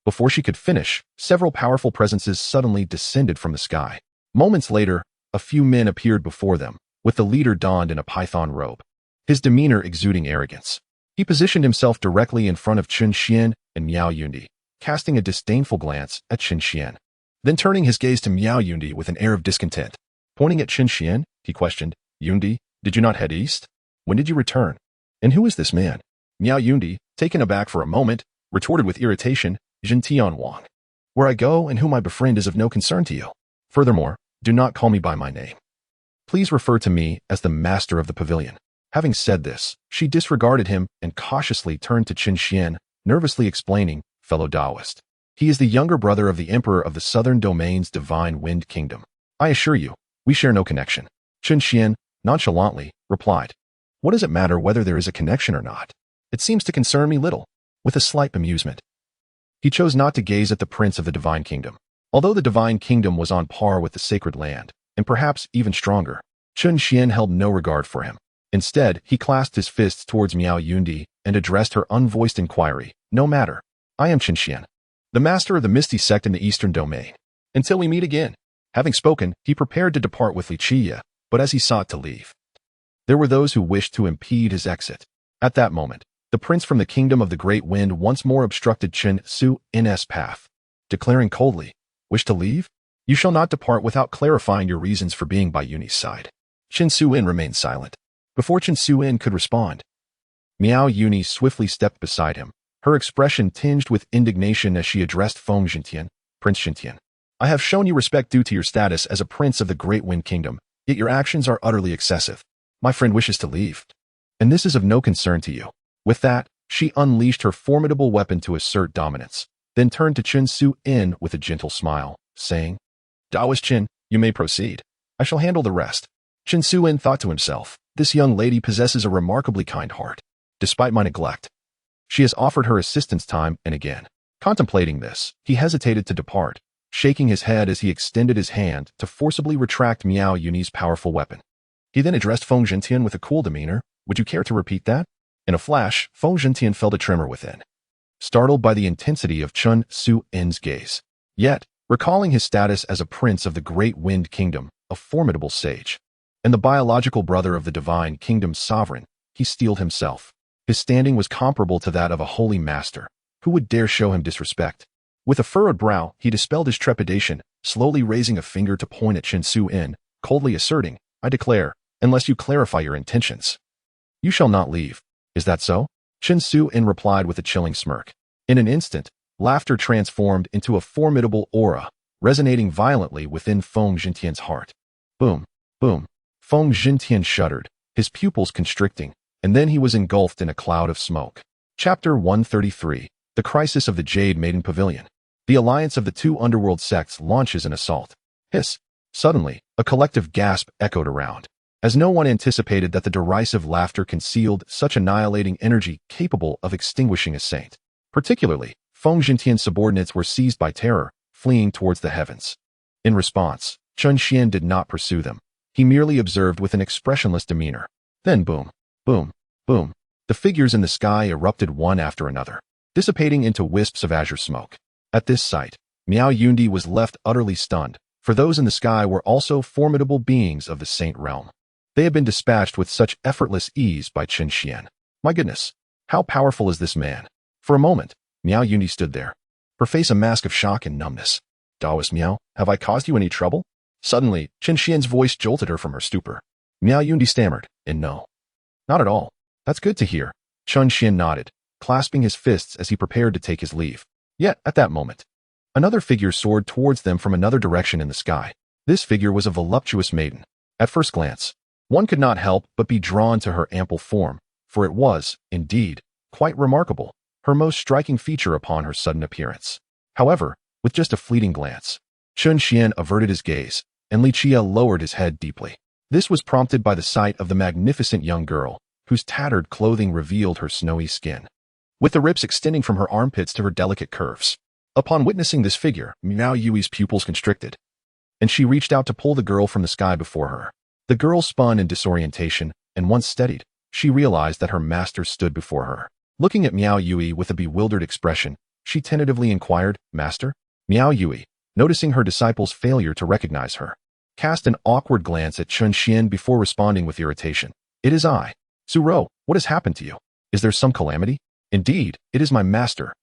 Before she could finish, several powerful presences suddenly descended from the sky. Moments later, a few men appeared before them, with the leader donned in a python robe, his demeanor exuding arrogance. He positioned himself directly in front of Chen Xuan and Miao Yui, casting a disdainful glance at Chen Xuan. Then turning his gaze to Miao Yui with an air of discontent. Pointing at Chen Xuan, he questioned, "Yui, did you not head east? When did you return? And who is this man?" Miao Yui, taken aback for a moment, retorted with irritation, "Jintian Wang. Where I go and whom I befriend is of no concern to you. Furthermore, do not call me by my name. Please refer to me as the master of the pavilion." Having said this, she disregarded him and cautiously turned to Chen Xuan, nervously explaining, "Fellow Taoist. He is the younger brother of the Emperor of the Southern Domain's Divine Wind Kingdom. I assure you, we share no connection." Chen Xuan, nonchalantly, replied, "What does it matter whether there is a connection or not? It seems to concern me little." With a slight bemusement, he chose not to gaze at the Prince of the Divine Kingdom. Although the Divine Kingdom was on par with the Sacred Land, and perhaps even stronger, Chen Xuan held no regard for him. Instead, he clasped his fists towards Miao Yui and addressed her unvoiced inquiry, "No matter. I am Chen Xuan, the master of the Misty Sect in the Eastern Domain. Until we meet again." Having spoken, he prepared to depart with Li Qia, but as he sought to leave, there were those who wished to impede his exit. At that moment, the prince from the Kingdom of the Great Wind once more obstructed Chen Xuan's path, declaring coldly, "Wish to leave? You shall not depart without clarifying your reasons for being by Yuni's side." Chen Xuan remained silent. Before Chen Xuan could respond, Miao Yui swiftly stepped beside him, her expression tinged with indignation as she addressed Feng Jintian, "Prince Jintian, I have shown you respect due to your status as a prince of the Great Wind Kingdom, yet your actions are utterly excessive. My friend wishes to leave, and this is of no concern to you." With that, she unleashed her formidable weapon to assert dominance, then turned to Chen Xuan with a gentle smile, saying, "Taoist Chen, you may proceed. I shall handle the rest." Chen Xuan thought to himself, "This young lady possesses a remarkably kind heart. Despite my neglect, she has offered her assistance time and again." Contemplating this, he hesitated to depart, shaking his head as he extended his hand to forcibly retract Miao Yui's powerful weapon. He then addressed Feng Jintian with a cool demeanor, "Would you care to repeat that?" In a flash, Feng Jintian felt a tremor within, startled by the intensity of Chen Xuan's gaze. Yet, recalling his status as a prince of the Great Wind Kingdom, a formidable sage, and the biological brother of the Divine Kingdom's sovereign, he steeled himself. His standing was comparable to that of a holy master. Who would dare show him disrespect? With a furrowed brow, he dispelled his trepidation, slowly raising a finger to point at Chen Xuan, coldly asserting, "I declare, unless you clarify your intentions, you shall not leave." "Is that so?" Chen Xuan replied with a chilling smirk. In an instant, laughter transformed into a formidable aura, resonating violently within Feng Jintian's heart. Boom, boom. Feng Jintian shuddered, his pupils constricting, and then he was engulfed in a cloud of smoke. Chapter 133. The Crisis of the Jade Maiden Pavilion. The alliance of the two underworld sects launches an assault. Hiss. Suddenly, a collective gasp echoed around, as no one anticipated that the derisive laughter concealed such annihilating energy capable of extinguishing a saint. Particularly, Feng Jintian's subordinates were seized by terror, fleeing towards the heavens. In response, Chen Xuan did not pursue them. He merely observed with an expressionless demeanor. Then boom, boom, boom. The figures in the sky erupted one after another, dissipating into wisps of azure smoke. At this sight, Miao Yundi was left utterly stunned, for those in the sky were also formidable beings of the Saint Realm. They had been dispatched with such effortless ease by Chen Xuan. My goodness, how powerful is this man? For a moment, Miao Yundi stood there, her face a mask of shock and numbness. Daoist Miao, have I caused you any trouble? Suddenly, Chen Xian's voice jolted her from her stupor. Miao Yundi stammered, and no. Not at all. That's good to hear. Chen Xian nodded, clasping his fists as he prepared to take his leave. Yet, at that moment, another figure soared towards them from another direction in the sky. This figure was a voluptuous maiden. At first glance, one could not help but be drawn to her ample form, for it was, indeed, quite remarkable, her most striking feature upon her sudden appearance. However, with just a fleeting glance, Chen Xian averted his gaze, and Li Chia lowered his head deeply. This was prompted by the sight of the magnificent young girl, whose tattered clothing revealed her snowy skin, with the ribs extending from her armpits to her delicate curves. Upon witnessing this figure, Miao Yui's pupils constricted, and she reached out to pull the girl from the sky before her. The girl spun in disorientation, and once steadied, she realized that her master stood before her. Looking at Miao Yui with a bewildered expression, she tentatively inquired, Master? Miao Yui, noticing her disciple's failure to recognize her, cast an awkward glance at Chen Xian before responding with irritation. It is I. Su Rou, what has happened to you? Is there some calamity? Indeed, it is my master.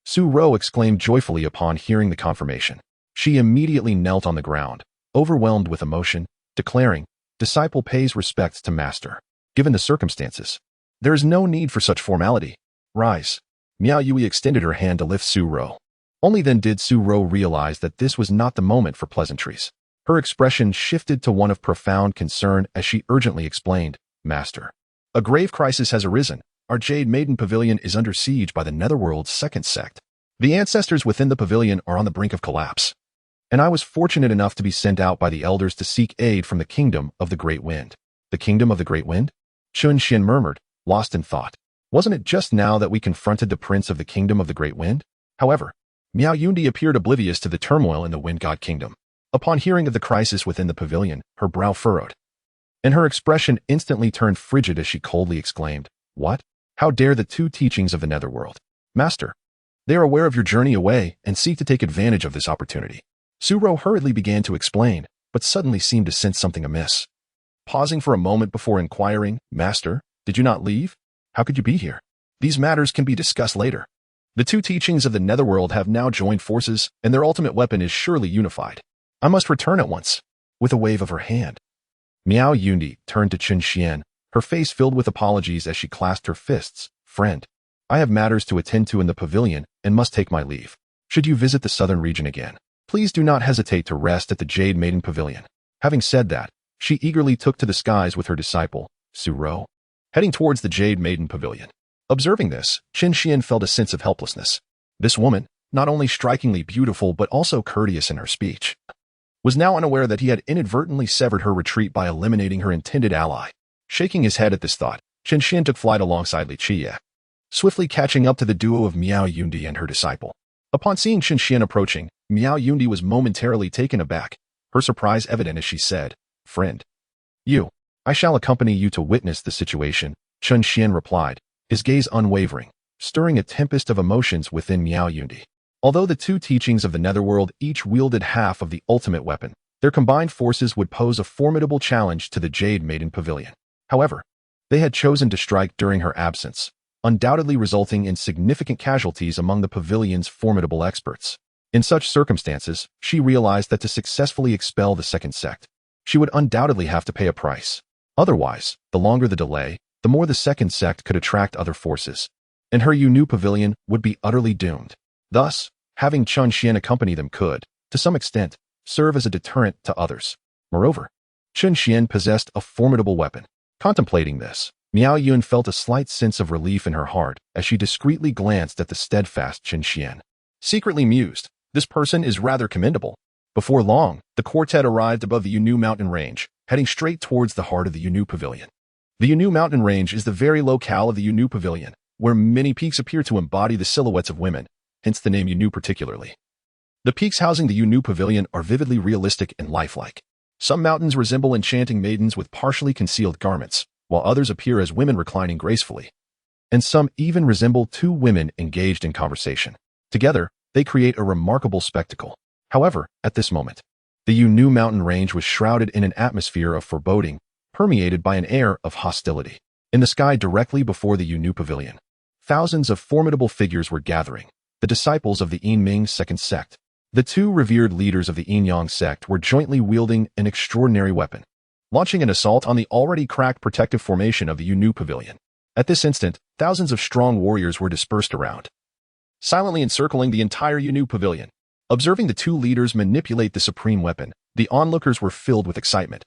Su Rou exclaimed joyfully upon hearing the confirmation. She immediately knelt on the ground, overwhelmed with emotion, declaring, Disciple pays respects to master. Given the circumstances, there is no need for such formality. Rise. Miao Yui extended her hand to lift Su Rou. Only then did Su Rou realize that this was not the moment for pleasantries. Her expression shifted to one of profound concern as she urgently explained, Master, a grave crisis has arisen. Our Jade Maiden Pavilion is under siege by the Netherworld's second sect. The ancestors within the pavilion are on the brink of collapse, and I was fortunate enough to be sent out by the elders to seek aid from the Kingdom of the Great Wind. The Kingdom of the Great Wind? Chen Xian murmured, lost in thought. Wasn't it just now that we confronted the Prince of the Kingdom of the Great Wind? However, Miao Yundi appeared oblivious to the turmoil in the Wind God Kingdom. Upon hearing of the crisis within the pavilion, her brow furrowed, and her expression instantly turned frigid as she coldly exclaimed, What? How dare the two teachings of the Netherworld? Master, they are aware of your journey away and seek to take advantage of this opportunity. Su Rou hurriedly began to explain, but suddenly seemed to sense something amiss. Pausing for a moment before inquiring, Master, did you not leave? How could you be here? These matters can be discussed later. The two teachings of the Netherworld have now joined forces, and their ultimate weapon is surely unified. I must return at once. With a wave of her hand, Miao Yundi turned to Chen Xian, her face filled with apologies as she clasped her fists. Friend, I have matters to attend to in the pavilion and must take my leave. Should you visit the southern region again, please do not hesitate to rest at the Jade Maiden Pavilion. Having said that, she eagerly took to the skies with her disciple, Su Rou, heading towards the Jade Maiden Pavilion. Observing this, Chen Xian felt a sense of helplessness. This woman, not only strikingly beautiful but also courteous in her speech, was now unaware that he had inadvertently severed her retreat by eliminating her intended ally. Shaking his head at this thought, Chen Xian took flight alongside Li Chia, swiftly catching up to the duo of Miao Yundi and her disciple. Upon seeing Chen Xian approaching, Miao Yundi was momentarily taken aback, her surprise evident as she said, Friend, I shall accompany you to witness the situation, Chen Xian replied, his gaze unwavering, stirring a tempest of emotions within Miao Yundi. Although the two teachings of the Netherworld each wielded half of the ultimate weapon, their combined forces would pose a formidable challenge to the Jade Maiden Pavilion. However, they had chosen to strike during her absence, undoubtedly resulting in significant casualties among the pavilion's formidable experts. In such circumstances, she realized that to successfully expel the second sect, she would undoubtedly have to pay a price. Otherwise, the longer the delay, the more the second sect could attract other forces, and her Yu Pavilion would be utterly doomed. Thus, having Chen Xian accompany them could, to some extent, serve as a deterrent to others. Moreover, Chen Xian possessed a formidable weapon. Contemplating this, Miao Yun felt a slight sense of relief in her heart as she discreetly glanced at the steadfast Chen Xian. Secretly mused, this person is rather commendable. Before long, the quartet arrived above the Yu mountain range, heading straight towards the heart of the Yu Pavilion. The Yu mountain range is the very locale of the Yu Pavilion, where many peaks appear to embody the silhouettes of women, hence the name Yu particularly. The peaks housing the Yu Pavilion are vividly realistic and lifelike. Some mountains resemble enchanting maidens with partially concealed garments, while others appear as women reclining gracefully. And some even resemble two women engaged in conversation. Together, they create a remarkable spectacle. However, at this moment, the Yunnu mountain range was shrouded in an atmosphere of foreboding, permeated by an air of hostility. In the sky directly before the Yunnu pavilion, thousands of formidable figures were gathering, the disciples of the Yinming second sect. The two revered leaders of the Yinyang sect were jointly wielding an extraordinary weapon, launching an assault on the already cracked protective formation of the Yunnu pavilion. At this instant, thousands of strong warriors were dispersed around, silently encircling the entire Yunnu pavilion. Observing the two leaders manipulate the supreme weapon, the onlookers were filled with excitement,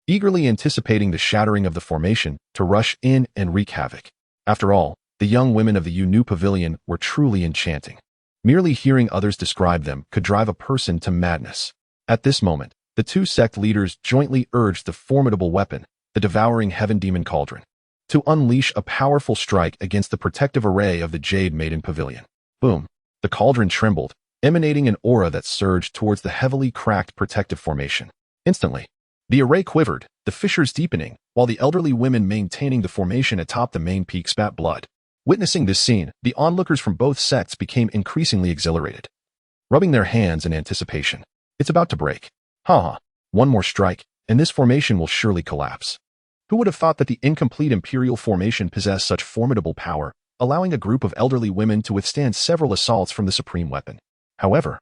eagerly anticipating the shattering of the formation to rush in and wreak havoc. After all, the young women of the Yunnu pavilion were truly enchanting. Merely hearing others describe them could drive a person to madness. At this moment, the two sect leaders jointly urged the formidable weapon, the devouring heaven demon cauldron, to unleash a powerful strike against the protective array of the Jade Maiden Pavilion. Boom! The cauldron trembled, emanating an aura that surged towards the heavily cracked protective formation. Instantly, the array quivered, the fissures deepening, while the elderly women maintaining the formation atop the main peak spat blood. Witnessing this scene, the onlookers from both sects became increasingly exhilarated, rubbing their hands in anticipation. It's about to break. One more strike, and this formation will surely collapse. Who would have thought that the incomplete imperial formation possessed such formidable power, allowing a group of elderly women to withstand several assaults from the supreme weapon? However,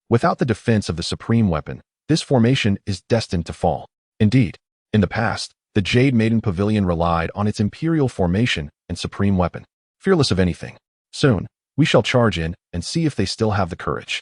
without the defense of the supreme weapon, this formation is destined to fall. Indeed, in the past, the Jade Maiden Pavilion relied on its imperial formation and supreme weapon, fearless of anything. Soon, we shall charge in and see if they still have the courage.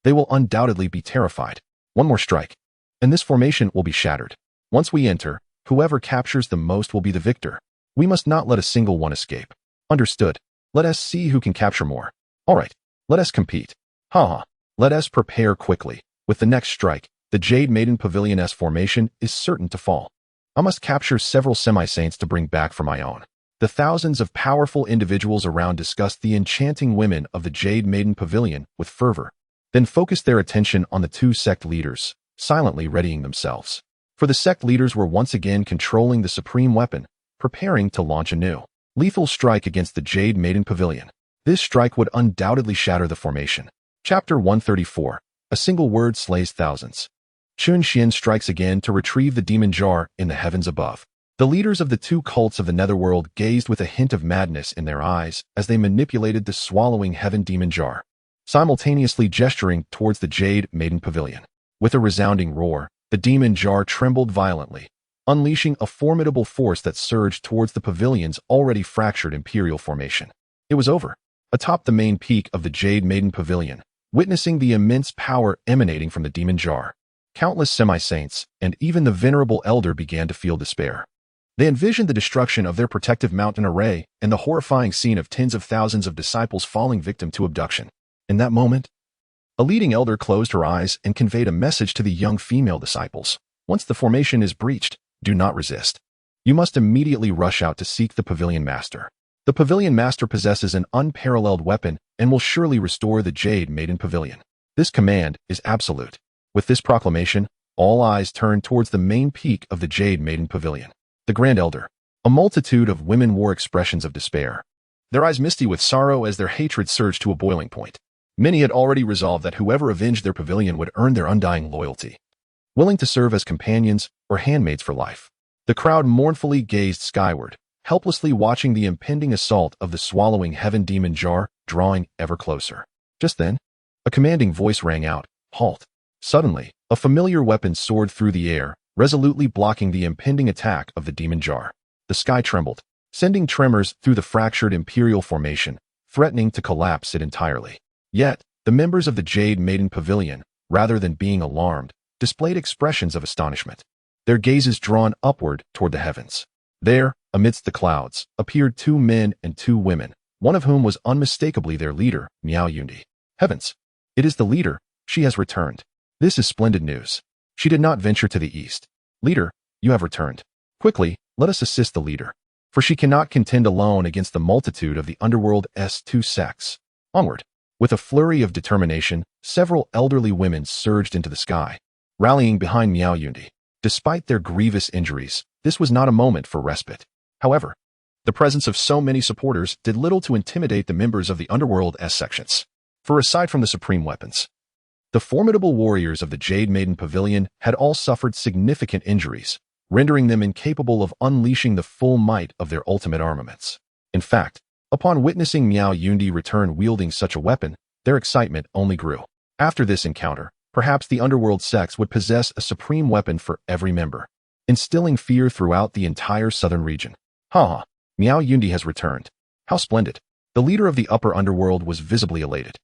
They will undoubtedly be terrified. One more strike, and this formation will be shattered. Once we enter, whoever captures the most will be the victor. We must not let a single one escape. Understood. Let us see who can capture more. All right, let us compete. Let us prepare quickly. With the next strike, the Jade Maiden Pavilion's formation is certain to fall. I must capture several semi-saints to bring back for my own. The thousands of powerful individuals around discussed the enchanting women of the Jade Maiden Pavilion with fervor, then focused their attention on the two sect leaders, silently readying themselves. For the sect leaders were once again controlling the supreme weapon, preparing to launch a new, lethal strike against the Jade Maiden Pavilion. This strike would undoubtedly shatter the formation. Chapter 134. A single word slays thousands. Chen Xuan strikes again to retrieve the demon jar in the heavens above. The leaders of the two cults of the netherworld gazed with a hint of madness in their eyes as they manipulated the swallowing heaven demon jar, simultaneously gesturing towards the Jade Maiden Pavilion. With a resounding roar, the demon jar trembled violently, unleashing a formidable force that surged towards the pavilion's already fractured imperial formation. It was over. Atop the main peak of the Jade Maiden Pavilion, witnessing the immense power emanating from the demon jar, countless semi-saints and even the venerable elder began to feel despair. They envisioned the destruction of their protective mountain array and the horrifying scene of tens of thousands of disciples falling victim to abduction. In that moment, a leading elder closed her eyes and conveyed a message to the young female disciples. Once the formation is breached, do not resist. You must immediately rush out to seek the pavilion master. The pavilion master possesses an unparalleled weapon and will surely restore the Jade Maiden Pavilion. This command is absolute. With this proclamation, all eyes turned towards the main peak of the Jade Maiden Pavilion. The Grand Elder. A multitude of women wore expressions of despair, their eyes misty with sorrow as their hatred surged to a boiling point. Many had already resolved that whoever avenged their pavilion would earn their undying loyalty, willing to serve as companions or handmaids for life. The crowd mournfully gazed skyward, helplessly watching the impending assault of the swallowing heaven demon jar drawing ever closer. Just then, a commanding voice rang out, "Halt!" Suddenly, a familiar weapon soared through the air, resolutely blocking the impending attack of the demon jar. The sky trembled, sending tremors through the fractured imperial formation, threatening to collapse it entirely. Yet, the members of the Jade Maiden Pavilion, rather than being alarmed, displayed expressions of astonishment, their gazes drawn upward toward the heavens. There, amidst the clouds, appeared two men and two women, one of whom was unmistakably their leader, Miao Yundi. Heavens! It is the leader. She has returned. This is splendid news. She did not venture to the east. Leader, you have returned. Quickly, let us assist the leader, for she cannot contend alone against the multitude of the underworld's two sects. Onward. With a flurry of determination, several elderly women surged into the sky, rallying behind Miao Yundi. Despite their grievous injuries, This was not a moment for respite. However, the presence of so many supporters did little to intimidate the members of the underworld S sections. For aside from the supreme weapons, the formidable warriors of the Jade Maiden Pavilion had all suffered significant injuries, rendering them incapable of unleashing the full might of their ultimate armaments. In fact, upon witnessing Miao Yundi return wielding such a weapon, their excitement only grew. After this encounter, perhaps the underworld sects would possess a supreme weapon for every member, instilling fear throughout the entire southern region. Ha! Miao Yundi has returned. How splendid! The leader of the upper underworld was visibly elated,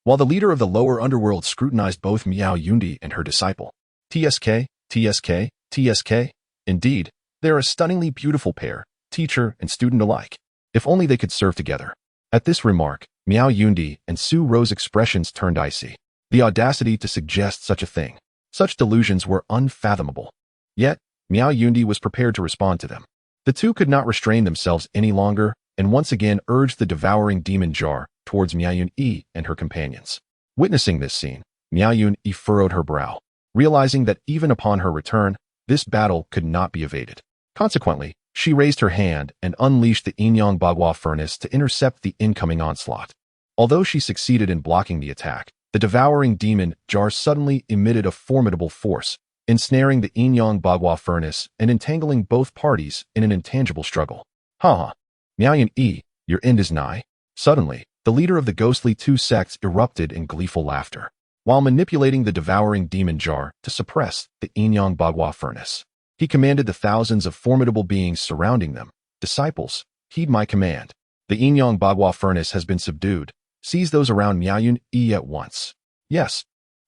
while the leader of the lower underworld scrutinized both Miao Yundi and her disciple. TSK, TSK, TSK. Indeed, they are a stunningly beautiful pair, teacher and student alike. If only they could serve together. At this remark, Miao Yundi and Su Ro's expressions turned icy. The audacity to suggest such a thing. Such delusions were unfathomable. Yet, Miao Yundi was prepared to respond to them. The two could not restrain themselves any longer and once again urged the devouring demon jar towards Miao Yun-yi and her companions. Witnessing this scene, Miao Yun-yi furrowed her brow, realizing that even upon her return, this battle could not be evaded. Consequently, she raised her hand and unleashed the Inyang Bagua furnace to intercept the incoming onslaught. Although she succeeded in blocking the attack, the devouring demon jar suddenly emitted a formidable force, ensnaring the Inyang Bagua furnace and entangling both parties in an intangible struggle. Ha! Miao Yun-yi, your end is nigh. Suddenly, the leader of the ghostly two sects erupted in gleeful laughter, while manipulating the devouring demon jar to suppress the Inyang Bagua furnace. He commanded the thousands of formidable beings surrounding them. Disciples, heed my command. The Inyang Bagua furnace has been subdued. Seize those around Miao Yun-yi at once. Yes.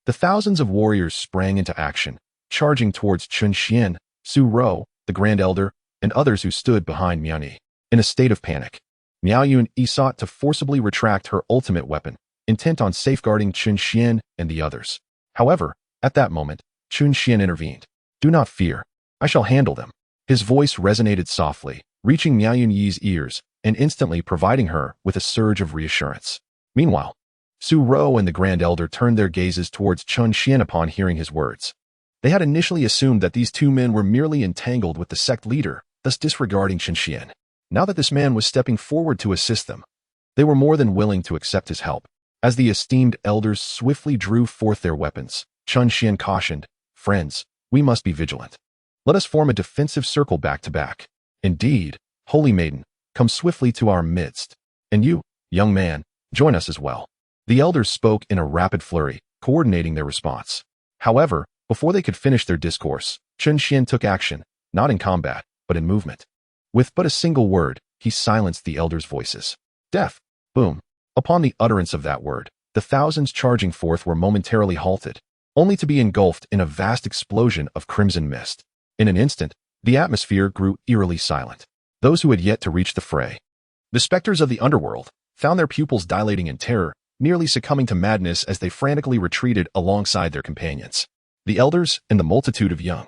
The thousands of warriors sprang into action, charging towards Chen Xuan, Su Ro, the Grand Elder, and others who stood behind Miao Yun-yi. In a state of panic, Miao Yun-yi sought to forcibly retract her ultimate weapon, intent on safeguarding Chen Xuan and the others. However, at that moment, Chen Xuan intervened. Do not fear. I shall handle them. His voice resonated softly, reaching Miao Yun-yi's ears and instantly providing her with a surge of reassurance. Meanwhile, Su Ro and the Grand Elder turned their gazes towards Chen Xuan upon hearing his words. They had initially assumed that these two men were merely entangled with the sect leader, thus disregarding Chen Xuan. Now that this man was stepping forward to assist them, they were more than willing to accept his help. As the esteemed elders swiftly drew forth their weapons, Chen Xuan cautioned, "Friends, we must be vigilant. Let us form a defensive circle back to back. Indeed, Holy Maiden, come swiftly to our midst. And you, young man, join us as well." The elders spoke in a rapid flurry, coordinating their response. However, before they could finish their discourse, Chen Xuan took action, not in combat, but in movement. With but a single word, he silenced the elders' voices. Death! Boom! Upon the utterance of that word, the thousands charging forth were momentarily halted, only to be engulfed in a vast explosion of crimson mist. In an instant, the atmosphere grew eerily silent. Those who had yet to reach the fray, the specters of the underworld, found their pupils dilating in terror, nearly succumbing to madness as they frantically retreated alongside their companions. The elders and the multitude of young,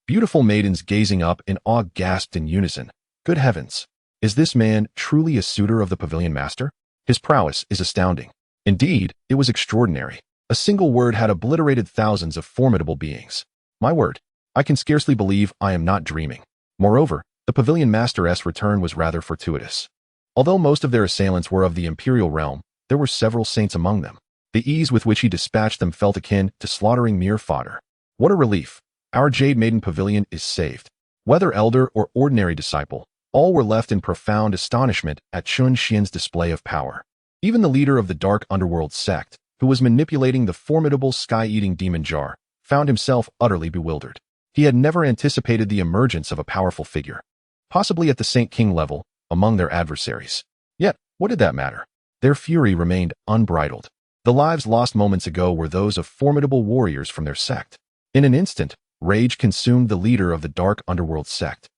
beautiful maidens gazing up in awe gasped in unison, "Good heavens! Is this man truly a suitor of the pavilion master? His prowess is astounding." Indeed, it was extraordinary. A single word had obliterated thousands of formidable beings. My word, I can scarcely believe I am not dreaming. Moreover, the pavilion master's return was rather fortuitous. Although most of their assailants were of the imperial realm, there were several saints among them. The ease with which he dispatched them felt akin to slaughtering mere fodder. What a relief! Our Jade Maiden Pavilion is saved. Whether elder or ordinary disciple, all were left in profound astonishment at Chen Xuan's display of power. Even the leader of the dark underworld sect, who was manipulating the formidable sky-eating demon jar, found himself utterly bewildered. He had never anticipated the emergence of a powerful figure, possibly at the Saint King level, among their adversaries. Yet, what did that matter? Their fury remained unbridled. The lives lost moments ago were those of formidable warriors from their sect. In an instant, rage consumed the leader of the dark underworld sect,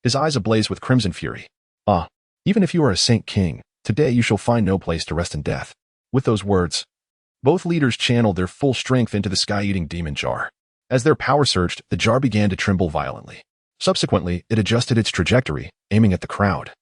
his eyes ablaze with crimson fury. "Ah, even if you are a Saint King, today you shall find no place to rest in death." With those words, both leaders channeled their full strength into the sky-eating demon jar. As their power surged, the jar began to tremble violently. Subsequently, it adjusted its trajectory, aiming at the crowd,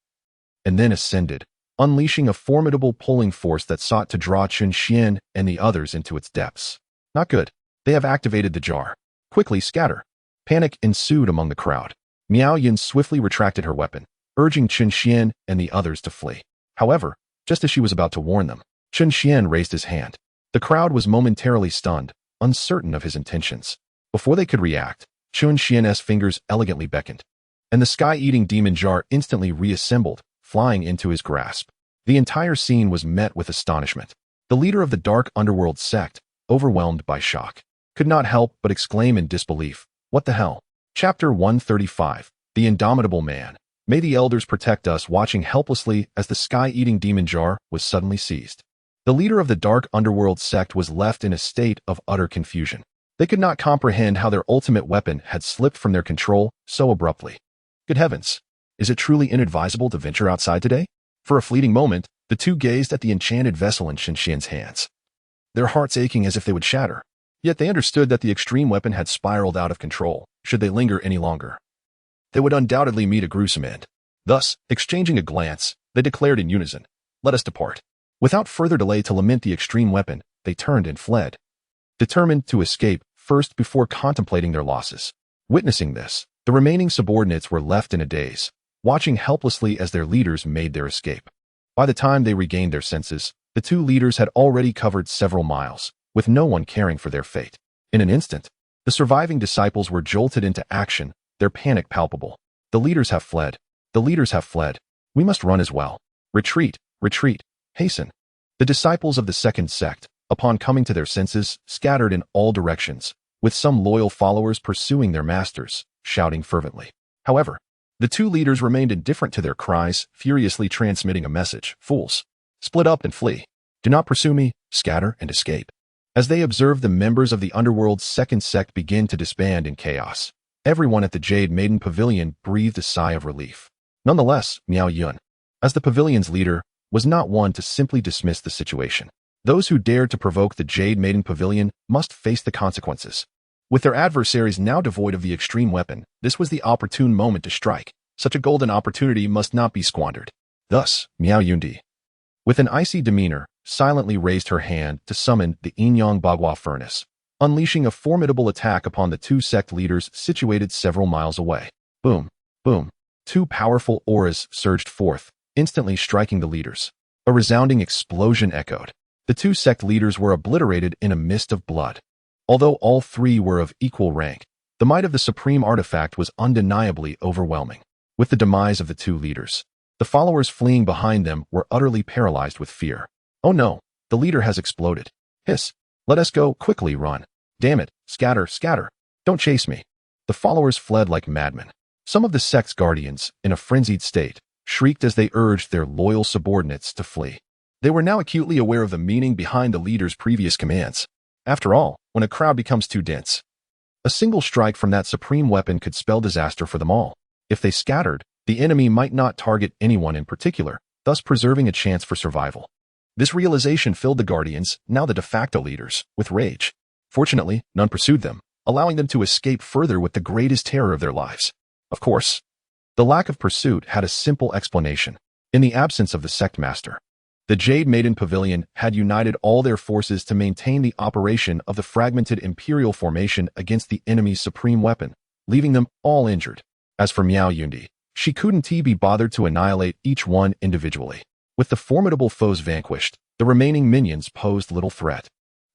and then ascended, unleashing a formidable pulling force that sought to draw Chen Xuan and the others into its depths. Not good. They have activated the jar. Quickly scatter. Panic ensued among the crowd. Miao Yin swiftly retracted her weapon, urging Chen Xuan and the others to flee. However, just as she was about to warn them, Chen Xuan raised his hand. The crowd was momentarily stunned, uncertain of his intentions. Before they could react, Chen Xuan's fingers elegantly beckoned, and the sky-eating demon jar instantly reassembled, flying into his grasp. The entire scene was met with astonishment. The leader of the dark underworld sect, overwhelmed by shock, could not help but exclaim in disbelief, "What the hell?" Chapter 135, The Indomitable Man. May the elders protect us, watching helplessly as the sky-eating demon jar was suddenly seized. The leader of the dark underworld sect was left in a state of utter confusion. They could not comprehend how their ultimate weapon had slipped from their control so abruptly. Good heavens! Is it truly inadvisable to venture outside today? For a fleeting moment, the two gazed at the enchanted vessel in Chen Xuan's hands, their hearts aching as if they would shatter. Yet they understood that the extreme weapon had spiraled out of control. Should they linger any longer, they would undoubtedly meet a gruesome end. Thus, exchanging a glance, they declared in unison, "Let us depart." Without further delay to lament the extreme weapon, they turned and fled, determined to escape first before contemplating their losses. Witnessing this, the remaining subordinates were left in a daze, watching helplessly as their leaders made their escape. By the time they regained their senses, the two leaders had already covered several miles, with no one caring for their fate. In an instant, the surviving disciples were jolted into action, their panic palpable. "The leaders have fled. The leaders have fled. We must run as well. Retreat, retreat, hasten." The disciples of the second sect, upon coming to their senses, scattered in all directions, with some loyal followers pursuing their masters, shouting fervently. However, the two leaders remained indifferent to their cries, furiously transmitting a message: "Fools, split up and flee. Do not pursue me, scatter and escape." As they observed the members of the underworld's second sect begin to disband in chaos, everyone at the Jade Maiden Pavilion breathed a sigh of relief. Nonetheless, Miao Yun, as the pavilion's leader, was not one to simply dismiss the situation. Those who dared to provoke the Jade Maiden Pavilion must face the consequences. With their adversaries now devoid of the extreme weapon, this was the opportune moment to strike. Such a golden opportunity must not be squandered. Thus, Miao Yundi, with an icy demeanor, silently raised her hand to summon the Inyang Bagua furnace, unleashing a formidable attack upon the two sect leaders situated several miles away. Boom, boom. Two powerful auras surged forth, instantly striking the leaders. A resounding explosion echoed. The two sect leaders were obliterated in a mist of blood. Although all three were of equal rank, the might of the supreme artifact was undeniably overwhelming. With the demise of the two leaders, the followers fleeing behind them were utterly paralyzed with fear. "Oh no, the leader has exploded. Hiss, let us go, quickly run. Damn it, scatter, scatter. Don't chase me." The followers fled like madmen. Some of the sect's guardians, in a frenzied state, shrieked as they urged their loyal subordinates to flee. They were now acutely aware of the meaning behind the leader's previous commands. After all, when a crowd becomes too dense, a single strike from that supreme weapon could spell disaster for them all. If they scattered, the enemy might not target anyone in particular, thus preserving a chance for survival. This realization filled the guardians, now the de facto leaders, with rage. Fortunately, none pursued them, allowing them to escape further with the greatest terror of their lives. Of course, the lack of pursuit had a simple explanation. In the absence of the sect master, the Jade Maiden Pavilion had united all their forces to maintain the operation of the fragmented Imperial formation against the enemy's supreme weapon, leaving them all injured. As for Miao Yundi, she couldn't be bothered to annihilate each one individually. With the formidable foes vanquished, the remaining minions posed little threat.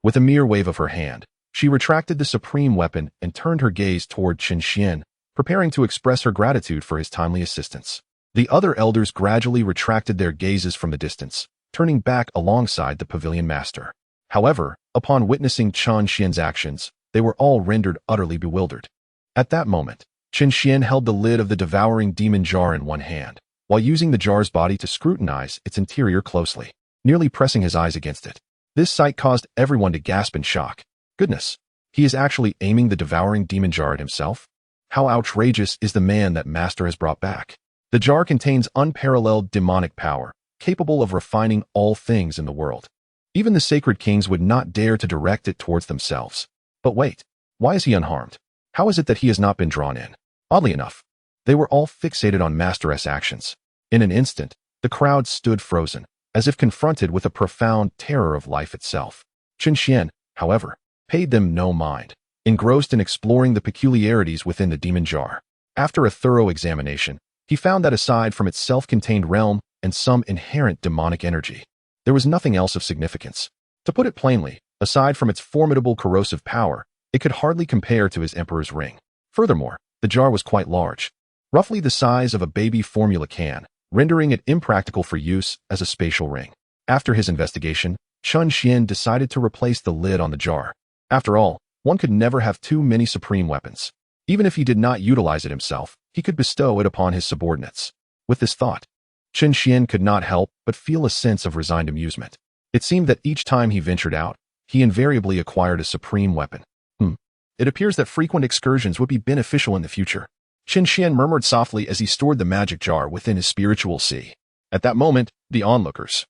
With a mere wave of her hand, she retracted the supreme weapon and turned her gaze toward Chen Xuan, preparing to express her gratitude for his timely assistance. The other elders gradually retracted their gazes from the distance, turning back alongside the pavilion master. However, upon witnessing Chen Xuan's actions, they were all rendered utterly bewildered. At that moment, Chen Xuan held the lid of the devouring demon jar in one hand, while using the jar's body to scrutinize its interior closely, nearly pressing his eyes against it. This sight caused everyone to gasp in shock. Goodness, he is actually aiming the devouring demon jar at himself? How outrageous is the man that Master has brought back? The jar contains unparalleled demonic power, capable of refining all things in the world. Even the sacred kings would not dare to direct it towards themselves. But wait, why is he unharmed? How is it that he has not been drawn in? Oddly enough, they were all fixated on Master's actions. In an instant, the crowd stood frozen, as if confronted with a profound terror of life itself. Chen Xuan, however, paid them no mind, engrossed in exploring the peculiarities within the demon jar. After a thorough examination, he found that aside from its self-contained realm and some inherent demonic energy, there was nothing else of significance. To put it plainly, aside from its formidable corrosive power, it could hardly compare to his Emperor's ring. Furthermore, the jar was quite large, roughly the size of a baby formula can, rendering it impractical for use as a spatial ring. After his investigation, Chen Xuan decided to replace the lid on the jar. After all, one could never have too many supreme weapons. Even if he did not utilize it himself, he could bestow it upon his subordinates. With this thought, Chen Xuan could not help but feel a sense of resigned amusement. It seemed that each time he ventured out, he invariably acquired a supreme weapon. It appears that frequent excursions would be beneficial in the future. Chen Xuan murmured softly as he stored the magic jar within his spiritual sea. At that moment, the onlookers,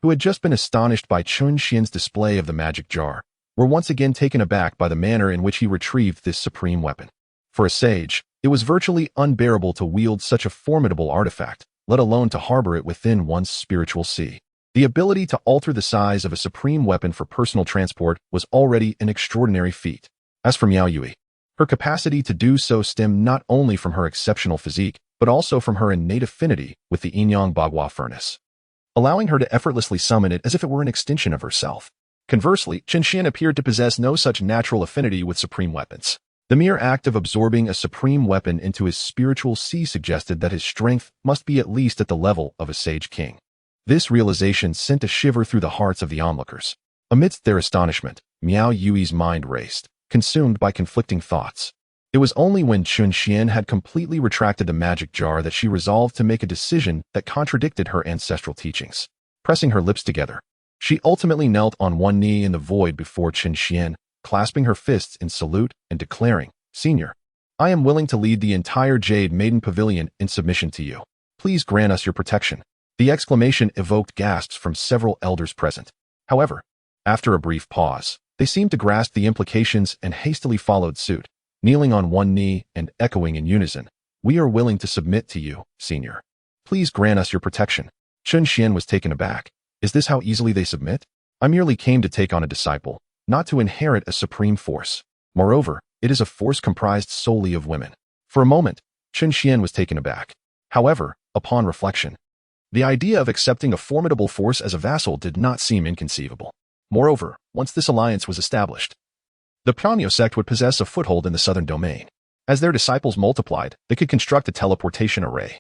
who had just been astonished by Chen Xuan's display of the magic jar, were once again taken aback by the manner in which he retrieved this supreme weapon. For a sage, it was virtually unbearable to wield such a formidable artifact, let alone to harbor it within one's spiritual sea. The ability to alter the size of a supreme weapon for personal transport was already an extraordinary feat. As for Miao Yui, her capacity to do so stemmed not only from her exceptional physique, but also from her innate affinity with the Yin-Yang Bagua furnace, allowing her to effortlessly summon it as if it were an extension of herself. Conversely, Chen Xuan appeared to possess no such natural affinity with supreme weapons. The mere act of absorbing a supreme weapon into his spiritual sea suggested that his strength must be at least at the level of a sage king. This realization sent a shiver through the hearts of the onlookers. Amidst their astonishment, Miao Yui's mind raced, consumed by conflicting thoughts. It was only when Chen Xuan had completely retracted the magic jar that she resolved to make a decision that contradicted her ancestral teachings. Pressing her lips together, she ultimately knelt on one knee in the void before Chen Xuan, clasping her fists in salute and declaring, "Senior, I am willing to lead the entire Jade Maiden Pavilion in submission to you. Please grant us your protection." The exclamation evoked gasps from several elders present. However, after a brief pause, they seemed to grasp the implications and hastily followed suit, kneeling on one knee and echoing in unison, "We are willing to submit to you, Senior. Please grant us your protection." Chen Xuan was taken aback. Is this how easily they submit? I merely came to take on a disciple, not to inherit a supreme force. Moreover, it is a force comprised solely of women. For a moment, Chen Xuan was taken aback. However, upon reflection, the idea of accepting a formidable force as a vassal did not seem inconceivable. Moreover, once this alliance was established, the Misty Sect would possess a foothold in the southern domain. As their disciples multiplied, they could construct a teleportation array,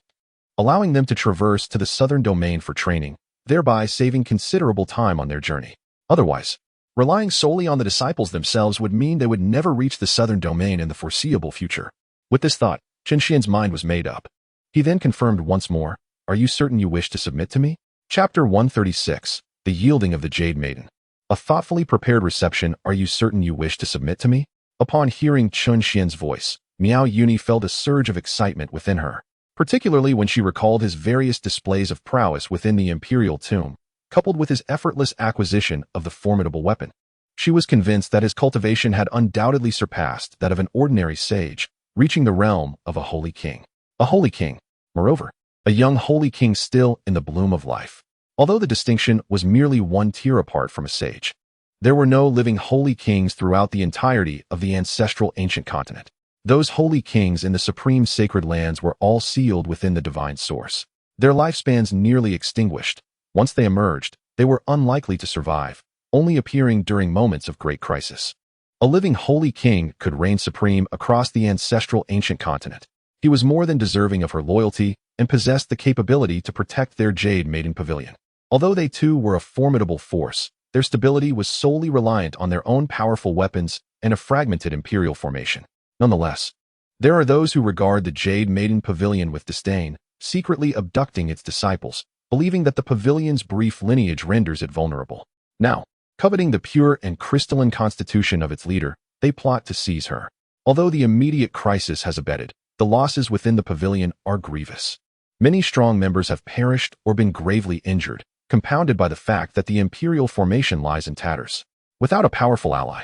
allowing them to traverse to the southern domain for training, thereby saving considerable time on their journey. Otherwise, relying solely on the disciples themselves would mean they would never reach the southern domain in the foreseeable future. With this thought, Chen Xuan's mind was made up. He then confirmed once more, "Are you certain you wish to submit to me?" Chapter 136, The Yielding of the Jade Maiden. A thoughtfully prepared reception. "Are you certain you wish to submit to me?" Upon hearing Chen Xuan's voice, Miao Yuni felt a surge of excitement within her, particularly when she recalled his various displays of prowess within the imperial tomb, coupled with his effortless acquisition of the formidable weapon. She was convinced that his cultivation had undoubtedly surpassed that of an ordinary sage, reaching the realm of a holy king. A holy king, moreover, a young holy king still in the bloom of life. Although the distinction was merely one tier apart from a sage, there were no living holy kings throughout the entirety of the ancestral ancient continent. Those holy kings in the supreme sacred lands were all sealed within the divine source. Their lifespans nearly extinguished. Once they emerged, they were unlikely to survive, only appearing during moments of great crisis. A living holy king could reign supreme across the ancestral ancient continent. He was more than deserving of her loyalty and possessed the capability to protect their Jade Maiden Pavilion. Although they too were a formidable force, their stability was solely reliant on their own powerful weapons and a fragmented imperial formation. Nonetheless, there are those who regard the Jade Maiden Pavilion with disdain, secretly abducting its disciples, believing that the pavilion's brief lineage renders it vulnerable. Now, coveting the pure and crystalline constitution of its leader, they plot to seize her. Although the immediate crisis has abated, the losses within the pavilion are grievous. Many strong members have perished or been gravely injured, compounded by the fact that the imperial formation lies in tatters. Without a powerful ally,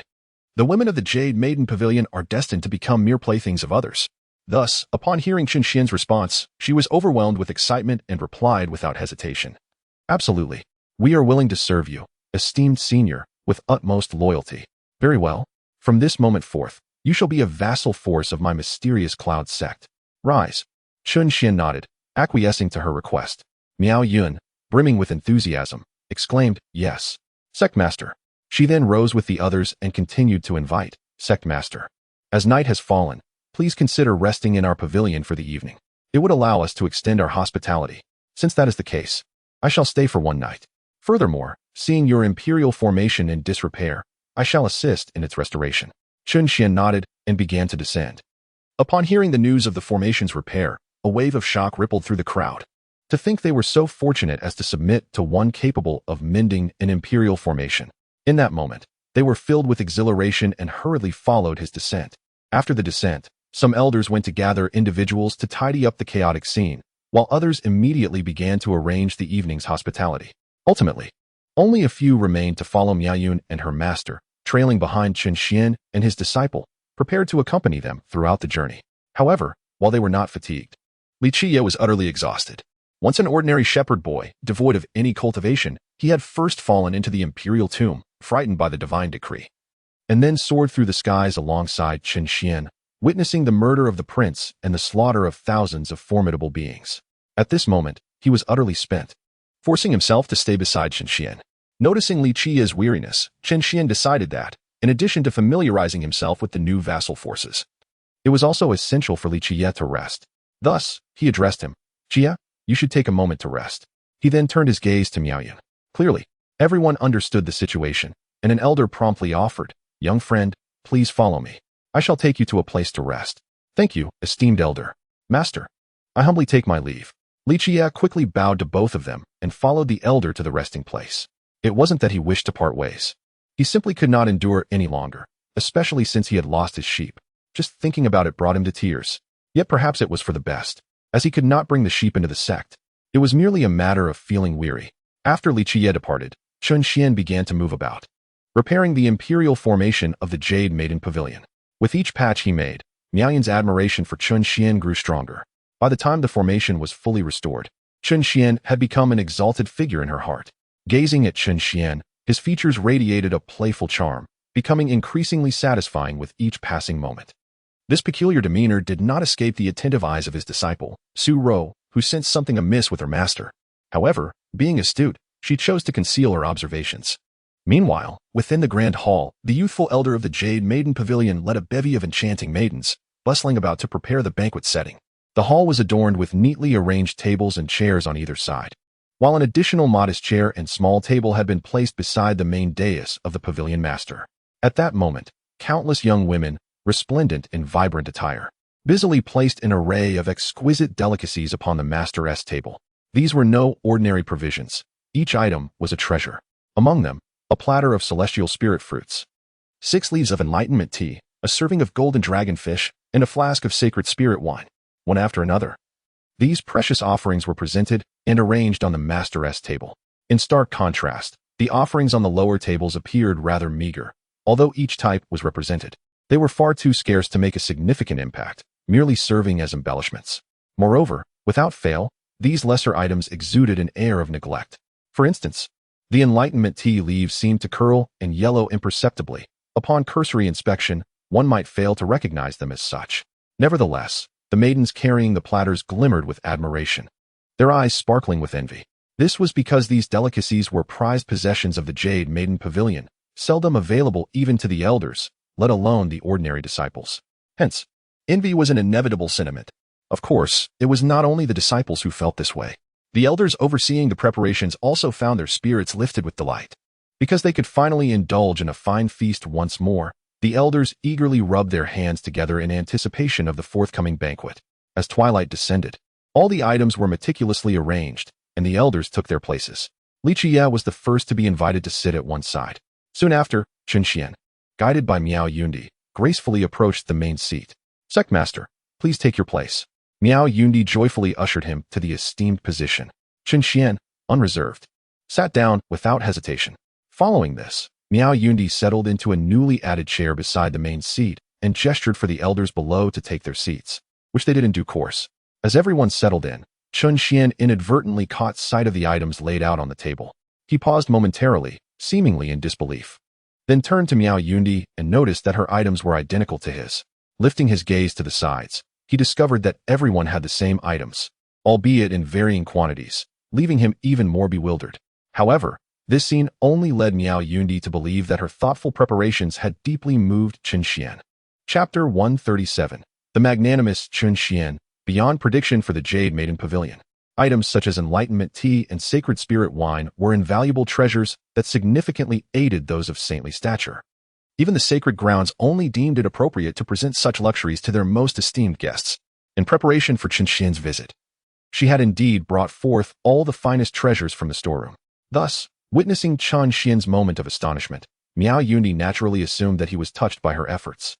the women of the Jade Maiden Pavilion are destined to become mere playthings of others. Thus, upon hearing Chen Xuan's response, she was overwhelmed with excitement and replied without hesitation, "Absolutely. We are willing to serve you, esteemed senior, with utmost loyalty." "Very well. From this moment forth, you shall be a vassal force of my mysterious Cloud Sect." Rise. Chen Xuan nodded, acquiescing to her request. Miao Yun, brimming with enthusiasm, exclaimed, yes. Sect Master. She then rose with the others and continued to invite, Sect Master. As night has fallen, please consider resting in our pavilion for the evening. It would allow us to extend our hospitality. Since that is the case, I shall stay for one night. Furthermore, seeing your imperial formation in disrepair, I shall assist in its restoration. Chen Xuan nodded and began to descend. Upon hearing the news of the formation's repair, a wave of shock rippled through the crowd. To think they were so fortunate as to submit to one capable of mending an imperial formation. In that moment, they were filled with exhilaration and hurriedly followed his descent. After the descent, some elders went to gather individuals to tidy up the chaotic scene, while others immediately began to arrange the evening's hospitality. Ultimately, only a few remained to follow Miao Yun and her master, trailing behind Chen Xuan and his disciple, prepared to accompany them throughout the journey. However, while they were not fatigued, Li Qiye was utterly exhausted. Once an ordinary shepherd boy, devoid of any cultivation, he had first fallen into the imperial tomb, frightened by the divine decree, and then soared through the skies alongside Chen Xuan, witnessing the murder of the prince and the slaughter of thousands of formidable beings. At this moment, he was utterly spent, forcing himself to stay beside Chen Xuan. Noticing Li Qiye's weariness, Chen Xuan decided that, in addition to familiarizing himself with the new vassal forces, it was also essential for Li Qiye to rest. Thus, he addressed him, Qiye, you should take a moment to rest. He then turned his gaze to Miao Yun. Clearly, everyone understood the situation, and an elder promptly offered, young friend, please follow me. I shall take you to a place to rest. Thank you, esteemed elder. Master, I humbly take my leave. Li Qiye quickly bowed to both of them and followed the elder to the resting place. It wasn't that he wished to part ways. He simply could not endure any longer, especially since he had lost his sheep. Just thinking about it brought him to tears. Yet perhaps it was for the best, as he could not bring the sheep into the sect. It was merely a matter of feeling weary. After Li Qiye departed, Chen Xuan began to move about, repairing the imperial formation of the Jade Maiden Pavilion. With each patch he made, Miao Yun's admiration for Chen Xuan grew stronger. By the time the formation was fully restored, Chen Xuan had become an exalted figure in her heart. Gazing at Chen Xuan, his features radiated a playful charm, becoming increasingly satisfying with each passing moment. This peculiar demeanor did not escape the attentive eyes of his disciple, Su Ro, who sensed something amiss with her master. However, being astute, she chose to conceal her observations. Meanwhile, within the grand hall, the youthful elder of the Jade Maiden Pavilion led a bevy of enchanting maidens, bustling about to prepare the banquet setting. The hall was adorned with neatly arranged tables and chairs on either side, while an additional modest chair and small table had been placed beside the main dais of the pavilion master. At that moment, countless young women, resplendent in vibrant attire, busily placed an array of exquisite delicacies upon the master's table. These were no ordinary provisions. Each item was a treasure. Among them, a platter of celestial spirit fruits, 6 leaves of enlightenment tea, a serving of golden dragonfish, and a flask of sacred spirit wine, one after another. These precious offerings were presented and arranged on the master's table. In stark contrast, the offerings on the lower tables appeared rather meager. Although each type was represented, they were far too scarce to make a significant impact, merely serving as embellishments. Moreover, without fail, these lesser items exuded an air of neglect. For instance, the enlightenment tea leaves seemed to curl and yellow imperceptibly. Upon cursory inspection, one might fail to recognize them as such. Nevertheless, the maidens carrying the platters glimmered with admiration, their eyes sparkling with envy. This was because these delicacies were prized possessions of the Jade Maiden Pavilion, seldom available even to the elders, let alone the ordinary disciples. Hence, envy was an inevitable sentiment. Of course, it was not only the disciples who felt this way. The elders overseeing the preparations also found their spirits lifted with delight. Because they could finally indulge in a fine feast once more, the elders eagerly rubbed their hands together in anticipation of the forthcoming banquet. As twilight descended, all the items were meticulously arranged, and the elders took their places. Li Qiye was the first to be invited to sit at one side. Soon after, Chen Xuan, guided by Miao Yundi, gracefully approached the main seat. Sect Master, please take your place. Miao Yundi joyfully ushered him to the esteemed position. Chen Xuan, unreserved, sat down without hesitation. Following this, Miao Yundi settled into a newly added chair beside the main seat and gestured for the elders below to take their seats, which they did in due course. As everyone settled in, Chen Xuan inadvertently caught sight of the items laid out on the table. He paused momentarily, seemingly in disbelief, then turned to Miao Yundi and noticed that her items were identical to his. Lifting his gaze to the sides, he discovered that everyone had the same items, albeit in varying quantities, leaving him even more bewildered. However, this scene only led Miao Yundi to believe that her thoughtful preparations had deeply moved Chen Xuan. Chapter 137. The magnanimous Chen Xuan, beyond prediction for the Jade Maiden Pavilion. Items such as enlightenment tea and sacred spirit wine were invaluable treasures that significantly aided those of saintly stature. Even the sacred grounds only deemed it appropriate to present such luxuries to their most esteemed guests. In preparation for Chen Xuan's visit, she had indeed brought forth all the finest treasures from the storeroom. Thus, witnessing Chen Xuan's moment of astonishment, Miao Yundi naturally assumed that he was touched by her efforts.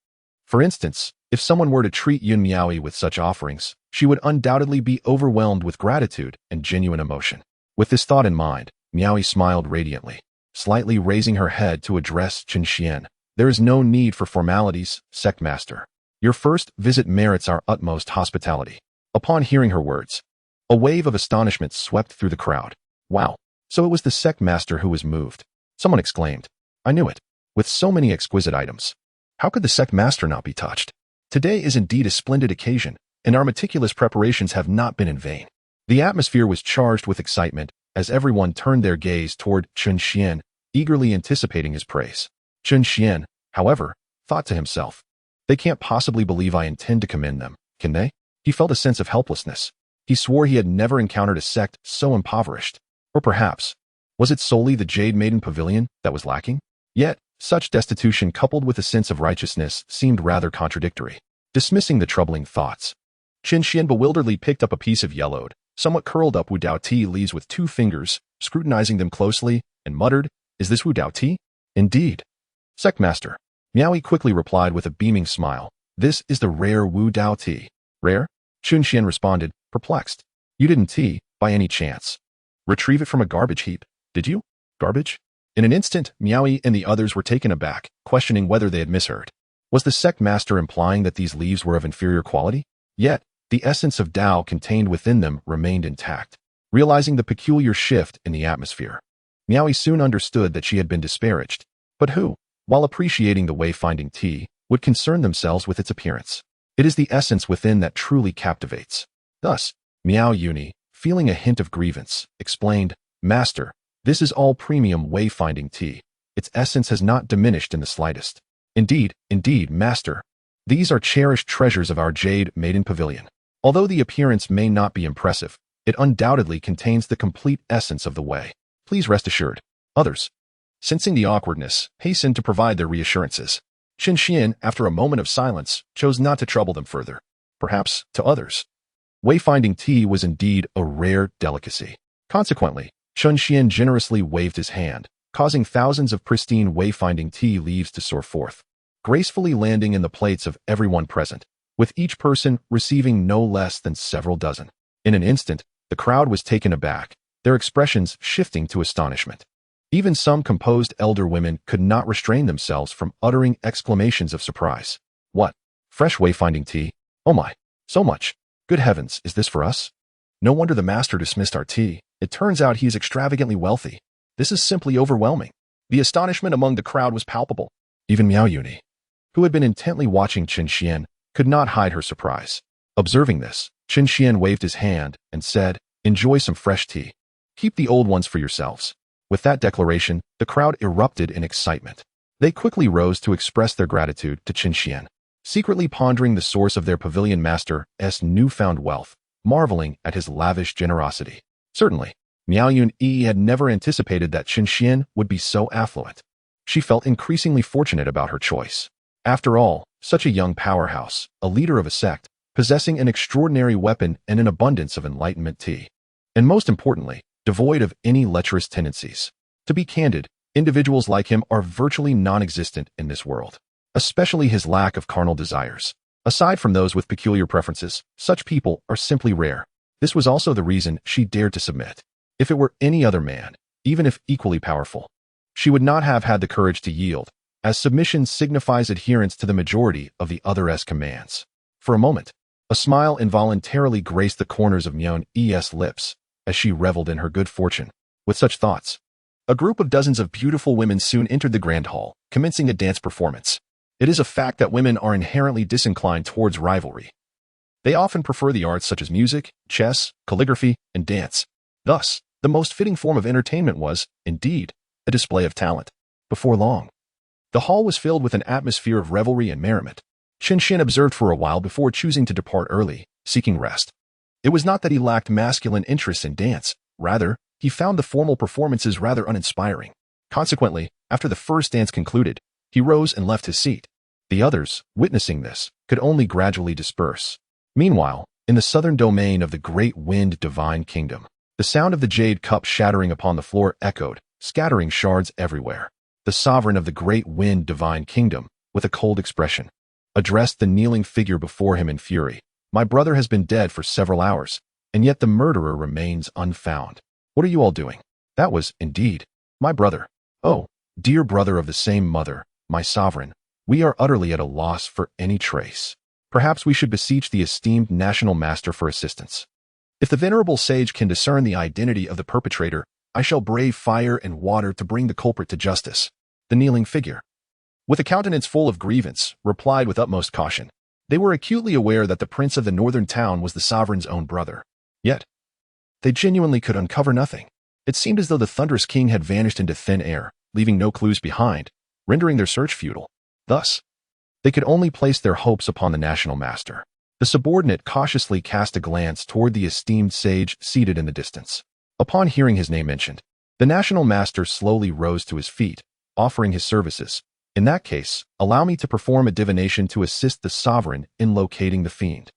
For instance, if someone were to treat Yun Miaoi with such offerings, she would undoubtedly be overwhelmed with gratitude and genuine emotion. With this thought in mind, Miaoi smiled radiantly, slightly raising her head to address Chen Xuan. There is no need for formalities, sect master. Your first visit merits our utmost hospitality. Upon hearing her words, a wave of astonishment swept through the crowd. Wow, so it was the sect master who was moved. Someone exclaimed. I knew it. With so many exquisite items, how could the sect master not be touched? Today is indeed a splendid occasion, and our meticulous preparations have not been in vain. The atmosphere was charged with excitement as everyone turned their gaze toward Chen Xuan, eagerly anticipating his praise. Chen Xuan, however, thought to himself, they can't possibly believe I intend to commend them, can they? He felt a sense of helplessness. He swore he had never encountered a sect so impoverished. Or perhaps, was it solely the Jade Maiden Pavilion that was lacking? Yet, such destitution coupled with a sense of righteousness seemed rather contradictory. Dismissing the troubling thoughts, Chen Xuan bewilderedly picked up a piece of yellowed, somewhat curled up Wu Dao tea leaves with 2 fingers, scrutinizing them closely, and muttered, Is this Wu Dao tea? Indeed. Sect master. Miaoi quickly replied with a beaming smile. This is the rare Wu Dao tea. Rare? Chen Xuan responded, perplexed. You didn't tea, by any chance retrieve it from a garbage heap, did you? Garbage? In an instant, Miaoi and the others were taken aback, questioning whether they had misheard. Was the sect master implying that these leaves were of inferior quality? Yet, the essence of Dao contained within them remained intact. Realizing the peculiar shift in the atmosphere, Miaoi soon understood that she had been disparaged. But who, while appreciating the wayfinding tea, would concern themselves with its appearance? It is the essence within that truly captivates. Thus, Miao Yundi, feeling a hint of grievance, explained, Master, this is all premium wayfinding tea. Its essence has not diminished in the slightest. Indeed, Master. These are cherished treasures of our Jade Maiden Pavilion. Although the appearance may not be impressive, it undoubtedly contains the complete essence of the way. Please rest assured. Others, sensing the awkwardness, hastened to provide their reassurances. Chen Xuan, after a moment of silence, chose not to trouble them further. Perhaps, to others, wayfinding tea was indeed a rare delicacy. Consequently, Chen Xuan generously waved his hand, causing thousands of pristine wayfinding tea leaves to soar forth, gracefully landing in the plates of everyone present, with each person receiving no less than several dozen. In an instant, the crowd was taken aback, their expressions shifting to astonishment. Even some composed elder women could not restrain themselves from uttering exclamations of surprise. What? Fresh wayfinding tea? Oh my, so much. Good heavens, is this for us? No wonder the master dismissed our tea. It turns out he is extravagantly wealthy. This is simply overwhelming. The astonishment among the crowd was palpable. Even Miao Yundi, who had been intently watching Chen Xuan, could not hide her surprise. Observing this, Chen Xuan waved his hand and said, Enjoy some fresh tea. Keep the old ones for yourselves. With that declaration, the crowd erupted in excitement. They quickly rose to express their gratitude to Chen Xuan, secretly pondering the source of their pavilion master's newfound wealth, marveling at his lavish generosity. Certainly, Miao Yundi had never anticipated that Chen Xuan would be so affluent. She felt increasingly fortunate about her choice. After all, such a young powerhouse, a leader of a sect, possessing an extraordinary weapon and an abundance of enlightenment tea. And most importantly, devoid of any lecherous tendencies. To be candid, individuals like him are virtually non-existent in this world, especially his lack of carnal desires. Aside from those with peculiar preferences, such people are simply rare. This was also the reason she dared to submit. If it were any other man, even if equally powerful, she would not have had the courage to yield, as submission signifies adherence to the majority of the other's commands. For a moment, a smile involuntarily graced the corners of Miao Yundi's lips, as she reveled in her good fortune. With such thoughts, a group of dozens of beautiful women soon entered the grand hall, commencing a dance performance. It is a fact that women are inherently disinclined towards rivalry. They often prefer the arts such as music, chess, calligraphy, and dance. Thus, the most fitting form of entertainment was, indeed, a display of talent. Before long, the hall was filled with an atmosphere of revelry and merriment. Chen Xuan observed for a while before choosing to depart early, seeking rest. It was not that he lacked masculine interest in dance. Rather, he found the formal performances rather uninspiring. Consequently, after the first dance concluded, he rose and left his seat. The others, witnessing this, could only gradually disperse. Meanwhile, in the southern domain of the great wind divine kingdom, the sound of the jade cup shattering upon the floor echoed, scattering shards everywhere. The sovereign of the great wind divine kingdom, with a cold expression, addressed the kneeling figure before him in fury. My brother has been dead for several hours, and yet the murderer remains unfound. What are you all doing? That was, indeed, my brother. Oh, dear brother of the same mother, my sovereign, we are utterly at a loss for any trace. Perhaps we should beseech the esteemed national master for assistance. If the venerable sage can discern the identity of the perpetrator, I shall brave fire and water to bring the culprit to justice. The kneeling figure, with a countenance full of grievance, replied with utmost caution. They were acutely aware that the prince of the northern town was the sovereign's own brother. Yet, they genuinely could uncover nothing. It seemed as though the thunderous king had vanished into thin air, leaving no clues behind, rendering their search futile. Thus, they could only place their hopes upon the national master. The subordinate cautiously cast a glance toward the esteemed sage seated in the distance. Upon hearing his name mentioned, the national master slowly rose to his feet, offering his services. In that case, allow me to perform a divination to assist the sovereign in locating the fiend.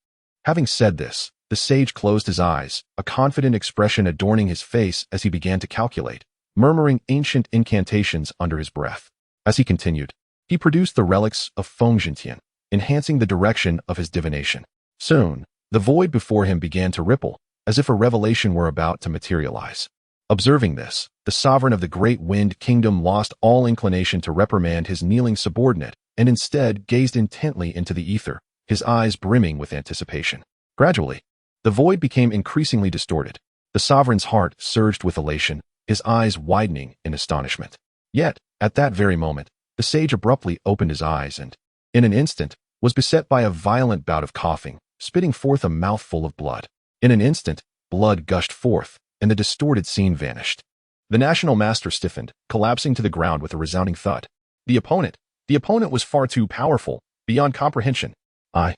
Having said this, the sage closed his eyes, a confident expression adorning his face as he began to calculate, murmuring ancient incantations under his breath. As he continued, he produced the relics of Fengzhentian, enhancing the direction of his divination. Soon, the void before him began to ripple, as if a revelation were about to materialize. Observing this, the sovereign of the great wind kingdom lost all inclination to reprimand his kneeling subordinate, and instead gazed intently into the ether, his eyes brimming with anticipation. Gradually, the void became increasingly distorted. The sovereign's heart surged with elation, his eyes widening in astonishment. Yet, at that very moment, the sage abruptly opened his eyes and, in an instant, was beset by a violent bout of coughing, spitting forth a mouthful of blood. In an instant, blood gushed forth, and the distorted scene vanished. The national master stiffened, collapsing to the ground with a resounding thud. The opponent was far too powerful, beyond comprehension. I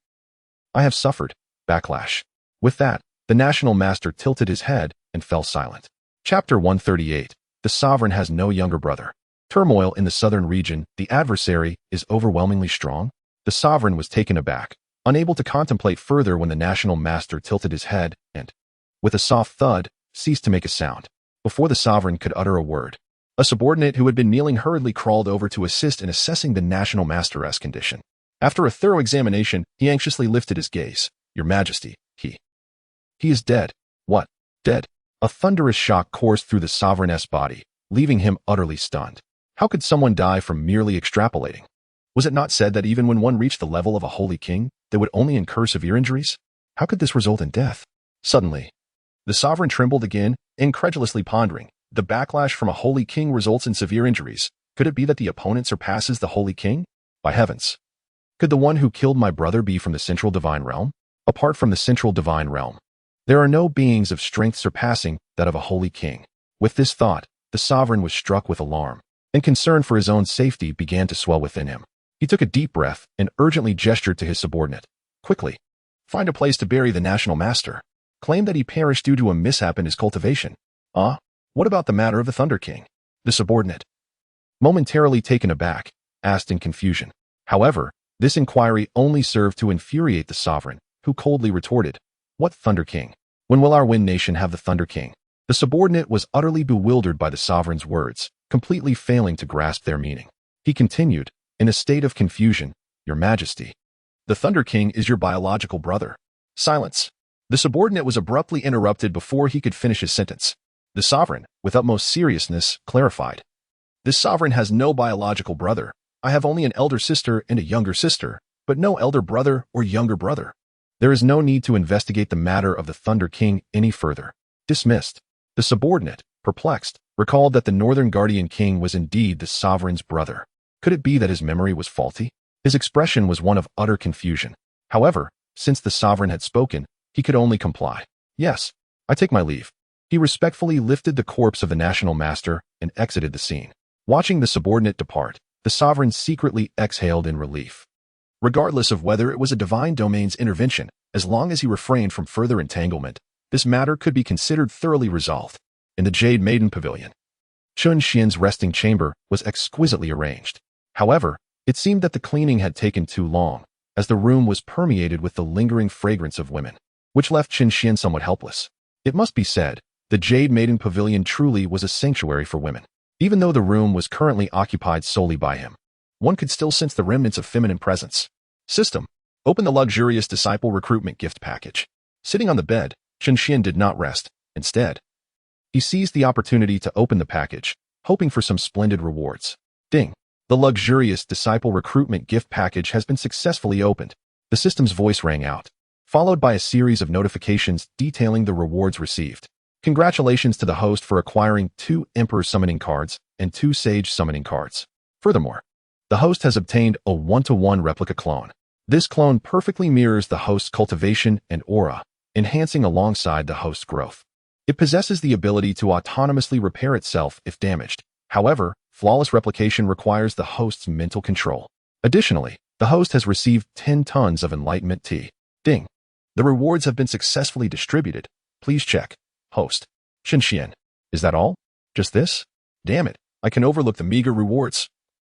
have suffered. Backlash. With that, the national master tilted his head and fell silent. Chapter 138. The sovereign has no younger brother. Turmoil in the southern region, the adversary is overwhelmingly strong. The sovereign was taken aback, unable to contemplate further when the national master tilted his head and, with a soft thud, ceased to make a sound. Before the sovereign could utter a word, a subordinate who had been kneeling hurriedly crawled over to assist in assessing the national master's condition. After a thorough examination, he anxiously lifted his gaze. Your Majesty, he is dead. What? Dead? A thunderous shock coursed through the sovereign's body, leaving him utterly stunned. How could someone die from merely extrapolating? Was it not said that even when one reached the level of a holy king, they would only incur severe injuries? How could this result in death? Suddenly, the sovereign trembled again, incredulously pondering. The backlash from a holy king results in severe injuries. Could it be that the opponent surpasses the holy king? By heavens! Could the one who killed my brother be from the central divine realm? Apart from the central divine realm, there are no beings of strength surpassing that of a holy king. With this thought, the sovereign was struck with alarm, and concern for his own safety began to swell within him. He took a deep breath and urgently gestured to his subordinate. Quickly, find a place to bury the national master. Claim that he perished due to a mishap in his cultivation. What about the matter of the Thunder King? The subordinate, momentarily taken aback, asked in confusion. However, this inquiry only served to infuriate the sovereign, who coldly retorted, What Thunder King? When will our Wind Nation have the Thunder King? The subordinate was utterly bewildered by the sovereign's words, completely failing to grasp their meaning. He continued, in a state of confusion, Your Majesty, the Thunder King is your biological brother. Silence. The subordinate was abruptly interrupted before he could finish his sentence. The sovereign, with utmost seriousness, clarified. This sovereign has no biological brother. I have only an elder sister and a younger sister, but no elder brother or younger brother. There is no need to investigate the matter of the Thunder King any further. Dismissed. The subordinate, perplexed, recalled that the Northern Guardian King was indeed the sovereign's brother. Could it be that his memory was faulty? His expression was one of utter confusion. However, Since the sovereign had spoken, he could only comply. Yes, I take my leave. He respectfully lifted the corpse of the national master and exited the scene. Watching the subordinate depart, the sovereign secretly exhaled in relief. Regardless of whether it was a divine domain's intervention, as long as he refrained from further entanglement, this matter could be considered thoroughly resolved. In the Jade Maiden Pavilion, Chen Xuan's resting chamber was exquisitely arranged. However, it seemed that the cleaning had taken too long, as the room was permeated with the lingering fragrance of women, which left Chen Xuan somewhat helpless. It must be said, the Jade Maiden Pavilion truly was a sanctuary for women. Even though the room was currently occupied solely by him, one could still sense the remnants of feminine presence. System. Open the luxurious disciple recruitment gift package. Sitting on the bed, Chen Xuan did not rest. Instead, he seized the opportunity to open the package, hoping for some splendid rewards. Ding. The luxurious disciple recruitment gift package has been successfully opened. The system's voice rang out, followed by a series of notifications detailing the rewards received. Congratulations to the host for acquiring 2 Emperor Summoning cards and 2 Sage Summoning cards. Furthermore, the host has obtained a 1-to-1 replica clone. This clone perfectly mirrors the host's cultivation and aura, enhancing alongside the host's growth. It possesses the ability to autonomously repair itself if damaged. However, flawless replication requires the host's mental control. Additionally, the host has received 10 tons of enlightenment tea. Ding. The rewards have been successfully distributed. Please check. Host. Chen Xuan. Is that all? Just this? Damn it, I can overlook the meager rewards.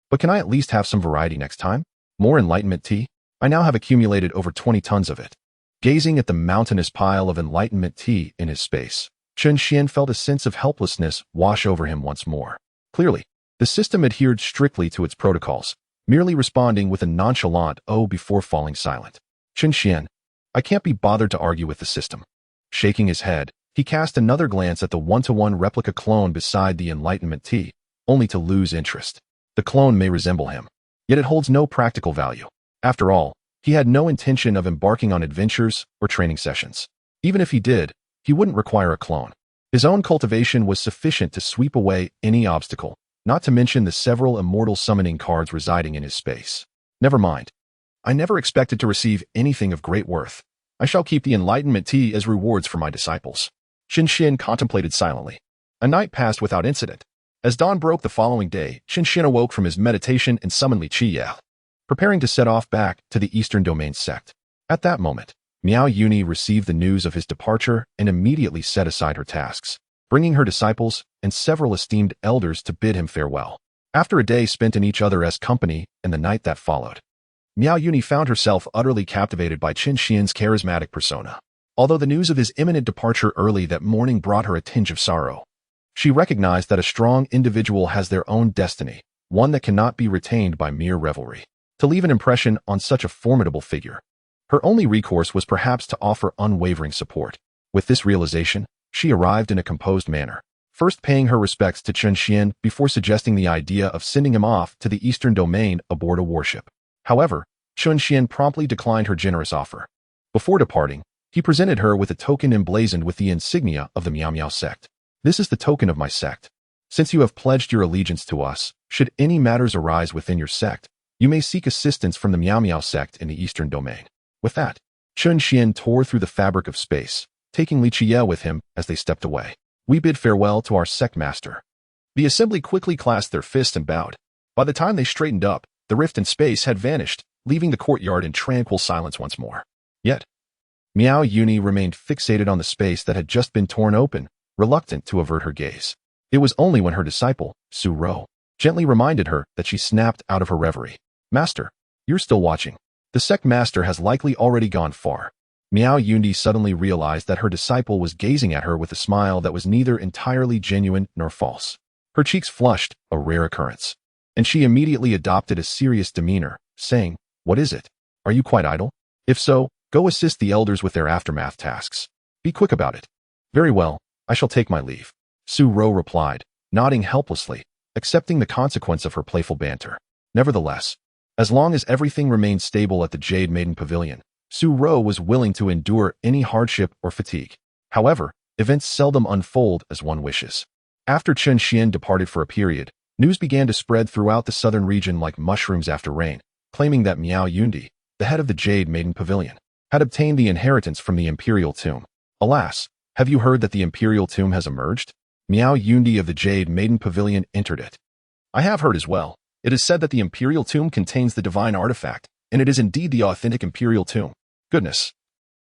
But can I at least have some variety next time? More enlightenment tea? I now have accumulated over 20 tons of it. Gazing at the mountainous pile of enlightenment tea in his space, Chen Xuan felt a sense of helplessness wash over him once more. Clearly, the system adhered strictly to its protocols, merely responding with a nonchalant "oh" before falling silent. Chen Xuan, I can't be bothered to argue with the system. Shaking his head, he cast another glance at the 1-to-1 replica clone beside the enlightenment tea, only to lose interest. The clone may resemble him, yet it holds no practical value. After all, he had no intention of embarking on adventures or training sessions. Even if he did, he wouldn't require a clone. His own cultivation was sufficient to sweep away any obstacle, not to mention the several immortal summoning cards residing in his space. Never mind. I never expected to receive anything of great worth. I shall keep the enlightenment tea as rewards for my disciples. Chen Xuan contemplated silently. A night passed without incident. As dawn broke the following day, Chen Xuan awoke from his meditation and summoned Li Qiyao, preparing to set off back to the Eastern Domain sect. At that moment, Miao Yuni received the news of his departure and immediately set aside her tasks, bringing her disciples and several esteemed elders to bid him farewell. After a day spent in each other's company and the night that followed, Miao Yuni found herself utterly captivated by Chen Xuan's charismatic persona. Although the news of his imminent departure early that morning brought her a tinge of sorrow, she recognized that a strong individual has their own destiny, one that cannot be retained by mere revelry. To leave an impression on such a formidable figure, her only recourse was perhaps to offer unwavering support. With this realization, she arrived in a composed manner, first paying her respects to Chen Xuan before suggesting the idea of sending him off to the Eastern Domain aboard a warship. However, Chen Xuan promptly declined her generous offer. Before departing, he presented her with a token emblazoned with the insignia of the Miao Miao sect. This is the token of my sect. Since you have pledged your allegiance to us, should any matters arise within your sect, you may seek assistance from the Miao Miao sect in the Eastern Domain. With that, Chen Xuan tore through the fabric of space, taking Li Qiyao with him as they stepped away. We bid farewell to our sect master. The assembly quickly clasped their fists and bowed. By the time they straightened up, the rift in space had vanished, leaving the courtyard in tranquil silence once more. Yet, Miao Yuni remained fixated on the space that had just been torn open, reluctant to avert her gaze. It was only when her disciple, Su Ro, gently reminded her that she snapped out of her reverie. Master, you're still watching. The sect master has likely already gone far. Miao Yuni suddenly realized that her disciple was gazing at her with a smile that was neither entirely genuine nor false. Her cheeks flushed, a rare occurrence, and she immediately adopted a serious demeanor, saying, "What is it? Are you quite idle? If so, go assist the elders with their aftermath tasks. Be quick about it." "Very well, I shall take my leave," Su Ro replied, nodding helplessly, accepting the consequence of her playful banter. Nevertheless, as long as everything remained stable at the Jade Maiden Pavilion, Su Ro was willing to endure any hardship or fatigue. However, events seldom unfold as one wishes. After Chen Xuan departed for a period, news began to spread throughout the southern region like mushrooms after rain, claiming that Miao Yuni, the head of the Jade Maiden Pavilion, had obtained the inheritance from the imperial tomb. Alas, have you heard that the imperial tomb has emerged? Miao Yundi of the Jade Maiden Pavilion entered it. I have heard as well. It is said that the imperial tomb contains the divine artifact, and it is indeed the authentic imperial tomb. Goodness.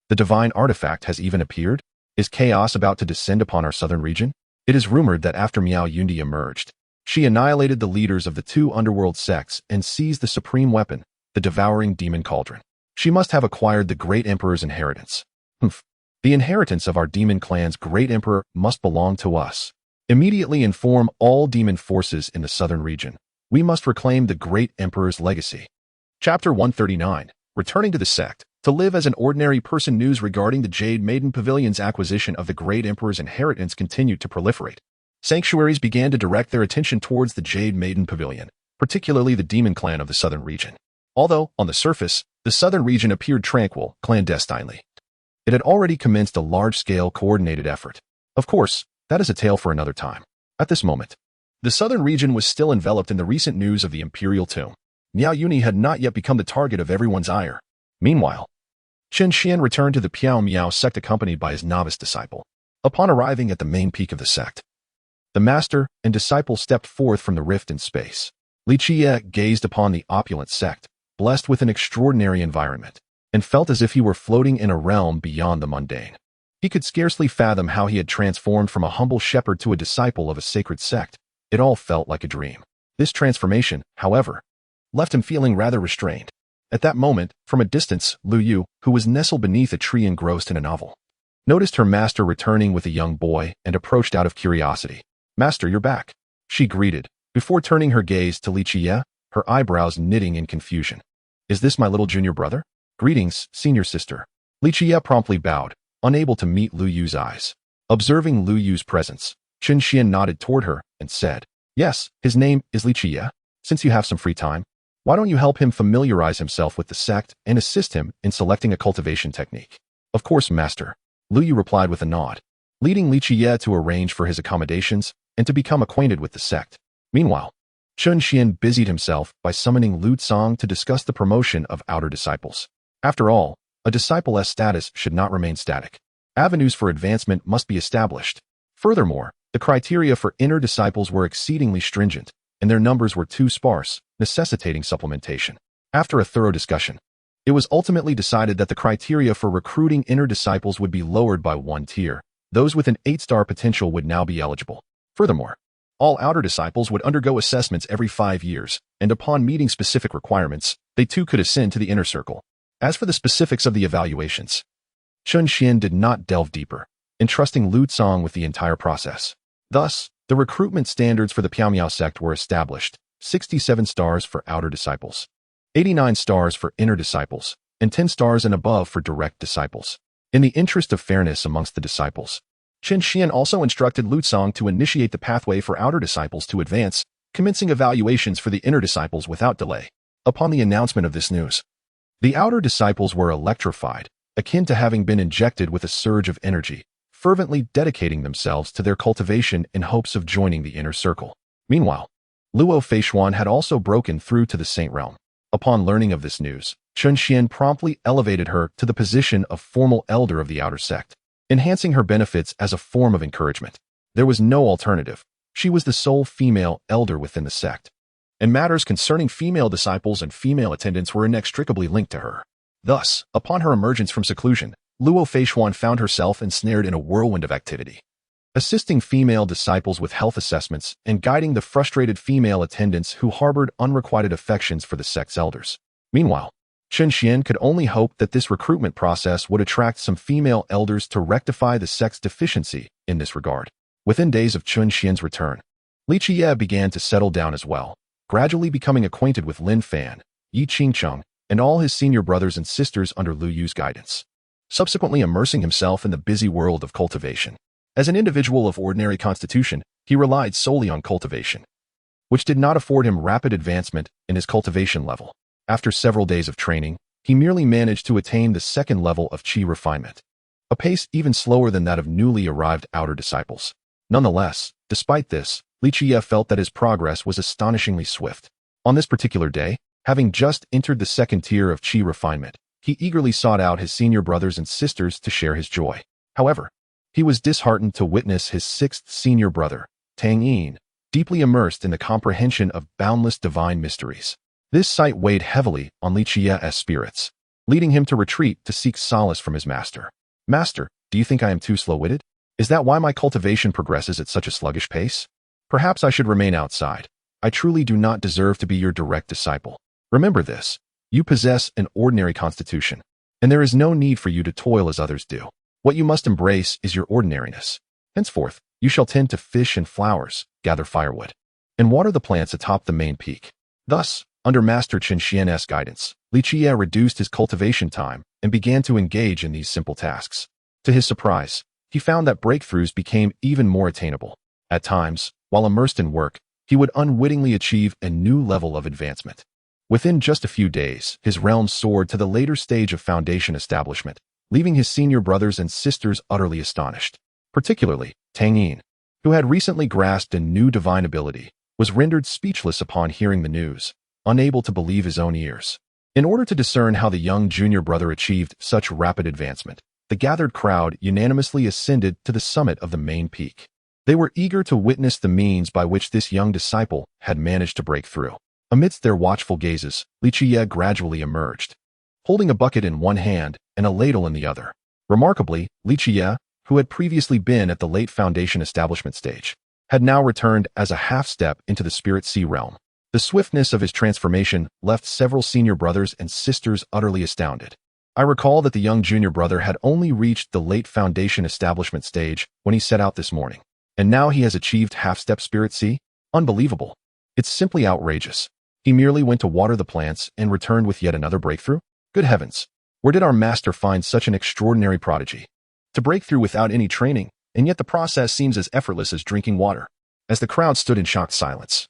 The divine artifact has even appeared? Is chaos about to descend upon our southern region? It is rumored that after Miao Yundi emerged, she annihilated the leaders of the two underworld sects and seized the supreme weapon, the devouring demon cauldron. She must have acquired the great emperor's inheritance. Humph. The inheritance of our demon clan's great emperor must belong to us. Immediately inform all demon forces in the southern region. We must reclaim the great emperor's legacy. Chapter 139. Returning to the sect. To live as an ordinary person. News regarding the Jade Maiden Pavilion's acquisition of the great emperor's inheritance continued to proliferate. Sanctuaries began to direct their attention towards the Jade Maiden Pavilion, particularly the demon clan of the southern region. Although, on the surface, the southern region appeared tranquil, clandestinely. It had already commenced a large-scale coordinated effort. Of course, that is a tale for another time. At this moment, the southern region was still enveloped in the recent news of the imperial tomb. Miao Yuni had not yet become the target of everyone's ire. Meanwhile, Chen Xuan returned to the Piao Miao sect accompanied by his novice disciple. Upon arriving at the main peak of the sect, the master and disciple stepped forth from the rift in space. Li Qie gazed upon the opulent sect, blessed with an extraordinary environment, and felt as if he were floating in a realm beyond the mundane. He could scarcely fathom how he had transformed from a humble shepherd to a disciple of a sacred sect. It all felt like a dream. This transformation, however, left him feeling rather restrained. At that moment, from a distance, Lu Yu, who was nestled beneath a tree engrossed in a novel, noticed her master returning with a young boy and approached out of curiosity. "Master, you're back," she greeted, before turning her gaze to Li Qie, her eyebrows knitting in confusion. "Is this my little junior brother?" "Greetings, senior sister." Li Qie promptly bowed, unable to meet Lu Yu's eyes. Observing Lu Yu's presence, Chen Xuan nodded toward her and said, "Yes, his name is Li Qie. Since you have some free time, why don't you help him familiarize himself with the sect and assist him in selecting a cultivation technique?" "Of course, master," Lu Yu replied with a nod, leading Li Qie to arrange for his accommodations and to become acquainted with the sect. Meanwhile, Chen Xuan busied himself by summoning Lu Tsang to discuss the promotion of outer disciples. After all, a disciple's status should not remain static. Avenues for advancement must be established. Furthermore, the criteria for inner disciples were exceedingly stringent, and their numbers were too sparse, necessitating supplementation. After a thorough discussion, it was ultimately decided that the criteria for recruiting inner disciples would be lowered by one tier. Those with an 8-star potential would now be eligible. Furthermore, all outer disciples would undergo assessments every 5 years, and upon meeting specific requirements, they too could ascend to the inner circle. As for the specifics of the evaluations, Chen Xuan did not delve deeper, entrusting Lu Tsang with the entire process. Thus, the recruitment standards for the Piao sect were established: 67 stars for outer disciples, 89 stars for inner disciples, and 10 stars and above for direct disciples. In the interest of fairness amongst the disciples, Chen Xuan also instructed Lu Tsang to initiate the pathway for outer disciples to advance, commencing evaluations for the inner disciples without delay. Upon the announcement of this news, the outer disciples were electrified, akin to having been injected with a surge of energy, fervently dedicating themselves to their cultivation in hopes of joining the inner circle. Meanwhile, Luo Feishuan had also broken through to the Saint Realm. Upon learning of this news, Chen Xuan promptly elevated her to the position of formal elder of the outer sect, enhancing her benefits as a form of encouragement. There was no alternative. She was the sole female elder within the sect, and matters concerning female disciples and female attendants were inextricably linked to her. Thus, upon her emergence from seclusion, Luo Feishuan found herself ensnared in a whirlwind of activity, assisting female disciples with health assessments and guiding the frustrated female attendants who harbored unrequited affections for the sect's elders. Meanwhile, Chen Xuan could only hope that this recruitment process would attract some female elders to rectify the sect's deficiency in this regard. Within days of Chen Xuan's return, Li Qie began to settle down as well, gradually becoming acquainted with Lin Fan, Yi Qingcheng, and all his senior brothers and sisters under Lu Yu's guidance, subsequently immersing himself in the busy world of cultivation. As an individual of ordinary constitution, he relied solely on cultivation, which did not afford him rapid advancement in his cultivation level. After several days of training, he merely managed to attain the second level of qi refinement, a pace even slower than that of newly arrived outer disciples. Nonetheless, despite this, Li Qie felt that his progress was astonishingly swift. On this particular day, having just entered the second tier of qi refinement, He eagerly sought out his senior brothers and sisters to share his joy. However, he was disheartened to witness his sixth senior brother, Tang Yin, deeply immersed in the comprehension of boundless divine mysteries. This sight weighed heavily on Li Qia's spirits, leading him to retreat to seek solace from his master. Master, do you think I am too slow-witted? Is that why my cultivation progresses at such a sluggish pace? Perhaps I should remain outside. I truly do not deserve to be your direct disciple. Remember this. You possess an ordinary constitution, and there is no need for you to toil as others do. What you must embrace is your ordinariness. Henceforth, you shall tend to fish and flowers, gather firewood, and water the plants atop the main peak. Thus, under Master Chen Xuan's guidance, Li Qia reduced his cultivation time and began to engage in these simple tasks. To his surprise, he found that breakthroughs became even more attainable. At times, while immersed in work, he would unwittingly achieve a new level of advancement. Within just a few days, his realm soared to the later stage of foundation establishment, leaving his senior brothers and sisters utterly astonished. Particularly, Tang Yin, who had recently grasped a new divine ability, was rendered speechless upon hearing the news, unable to believe his own ears. In order to discern how the young junior brother achieved such rapid advancement, the gathered crowd unanimously ascended to the summit of the main peak. They were eager to witness the means by which this young disciple had managed to break through. Amidst their watchful gazes, Li Qia gradually emerged, holding a bucket in one hand and a ladle in the other. Remarkably, Li Qia, who had previously been at the late foundation establishment stage, had now returned as a half-step into the spirit sea realm. The swiftness of his transformation left several senior brothers and sisters utterly astounded. I recall that the young junior brother had only reached the late foundation establishment stage when he set out this morning, and now he has achieved half-step spirit sea? Unbelievable. It's simply outrageous. He merely went to water the plants and returned with yet another breakthrough? Good heavens! Where did our master find such an extraordinary prodigy? To break through without any training, and yet the process seems as effortless as drinking water. As the crowd stood in shocked silence,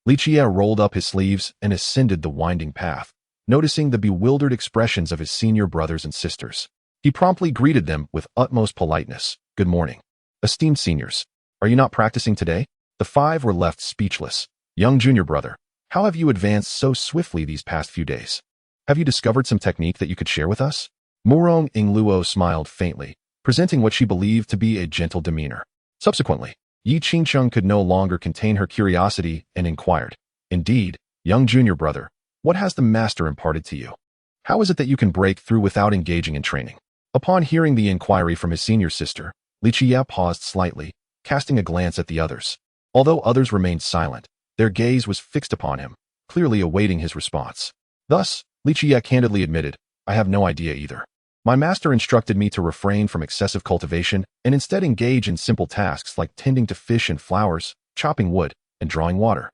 Li Qia rolled up his sleeves and ascended the winding path, noticing the bewildered expressions of his senior brothers and sisters. He promptly greeted them with utmost politeness. Good morning. Esteemed seniors, are you not practicing today? The five were left speechless. Young junior brother, how have you advanced so swiftly these past few days? Have you discovered some technique that you could share with us? Murong Ingluo smiled faintly, presenting what she believed to be a gentle demeanor. Subsequently, Yi Qingcheng could no longer contain her curiosity and inquired, Indeed, young junior brother, what has the master imparted to you? How is it that you can break through without engaging in training? Upon hearing the inquiry from his senior sister, Li Qia paused slightly, casting a glance at the others. Although others remained silent, their gaze was fixed upon him, clearly awaiting his response. Thus, Li Qia candidly admitted, I have no idea either. My master instructed me to refrain from excessive cultivation and instead engage in simple tasks like tending to fish and flowers, chopping wood, and drawing water.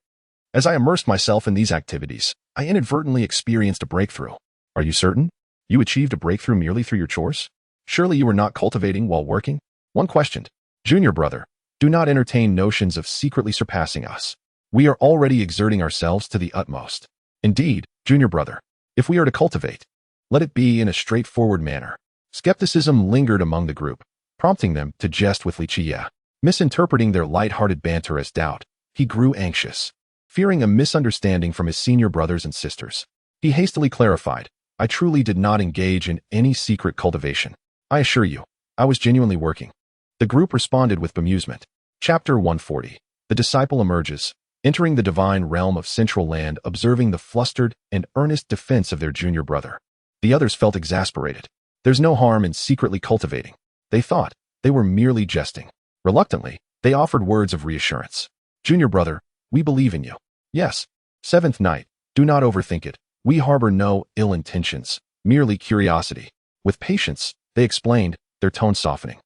As I immersed myself in these activities, I inadvertently experienced a breakthrough. Are you certain? You achieved a breakthrough merely through your chores? Surely you were not cultivating while working? One questioned. Junior brother, do not entertain notions of secretly surpassing us. We are already exerting ourselves to the utmost. Indeed, junior brother, if we are to cultivate, let it be in a straightforward manner. Skepticism lingered among the group, prompting them to jest with Li Qia. Misinterpreting their light-hearted banter as doubt, he grew anxious, fearing a misunderstanding from his senior brothers and sisters. He hastily clarified, I truly did not engage in any secret cultivation. I assure you, I was genuinely working. The group responded with bemusement. Chapter 140. The disciple emerges, entering the divine realm of Central Land, observing the flustered and earnest defense of their junior brother. The others felt exasperated. There's no harm in secretly cultivating. They thought they were merely jesting. Reluctantly, they offered words of reassurance. Junior brother, we believe in you. Yes. Seventh night, do not overthink it. We harbor no ill intentions, merely curiosity. With patience, they explained, their tone softening.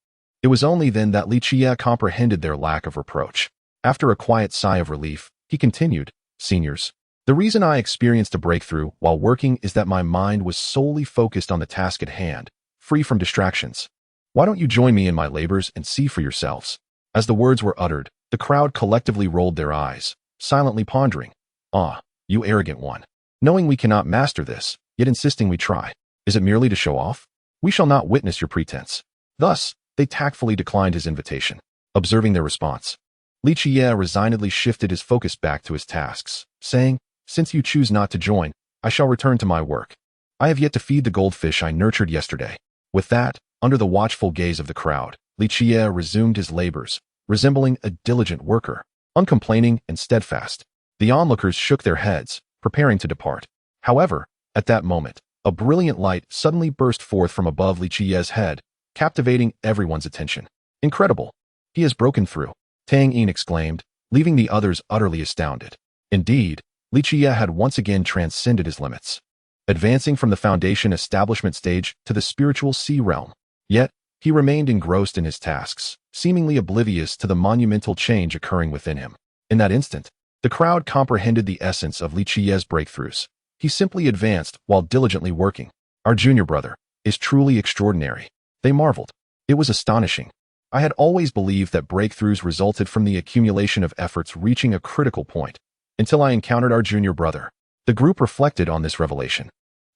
It was only then that Li Qia comprehended their lack of reproach. After a quiet sigh of relief, he continued, Seniors, the reason I experienced a breakthrough while working is that my mind was solely focused on the task at hand, free from distractions. Why don't you join me in my labors and see for yourselves? As the words were uttered, the crowd collectively rolled their eyes, silently pondering. Ah, you arrogant one. Knowing we cannot master this, yet insisting we try. Is it merely to show off? We shall not witness your pretense. Thus, they tactfully declined his invitation. Observing their response, Li Qia resignedly shifted his focus back to his tasks, saying, Since you choose not to join, I shall return to my work. I have yet to feed the goldfish I nurtured yesterday." With that, under the watchful gaze of the crowd, Li Jie resumed his labors, resembling a diligent worker, uncomplaining and steadfast. The onlookers shook their heads, preparing to depart. However, at that moment, a brilliant light suddenly burst forth from above Li Jie's head, captivating everyone's attention. "Incredible! He has broken through," Tang Yin exclaimed, leaving the others utterly astounded. Indeed, Li Jie had once again transcended his limits, advancing from the foundation establishment stage to the spiritual sea realm. Yet, he remained engrossed in his tasks, seemingly oblivious to the monumental change occurring within him. In that instant, the crowd comprehended the essence of Li Jie's breakthroughs. He simply advanced while diligently working. "Our junior brother is truly extraordinary," they marveled. It was astonishing. I had always believed that breakthroughs resulted from the accumulation of efforts reaching a critical point, until I encountered our junior brother. The group reflected on this revelation,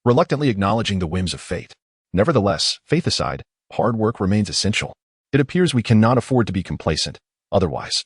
reluctantly acknowledging the whims of fate. Nevertheless, faith aside, hard work remains essential. It appears we cannot afford to be complacent. Otherwise,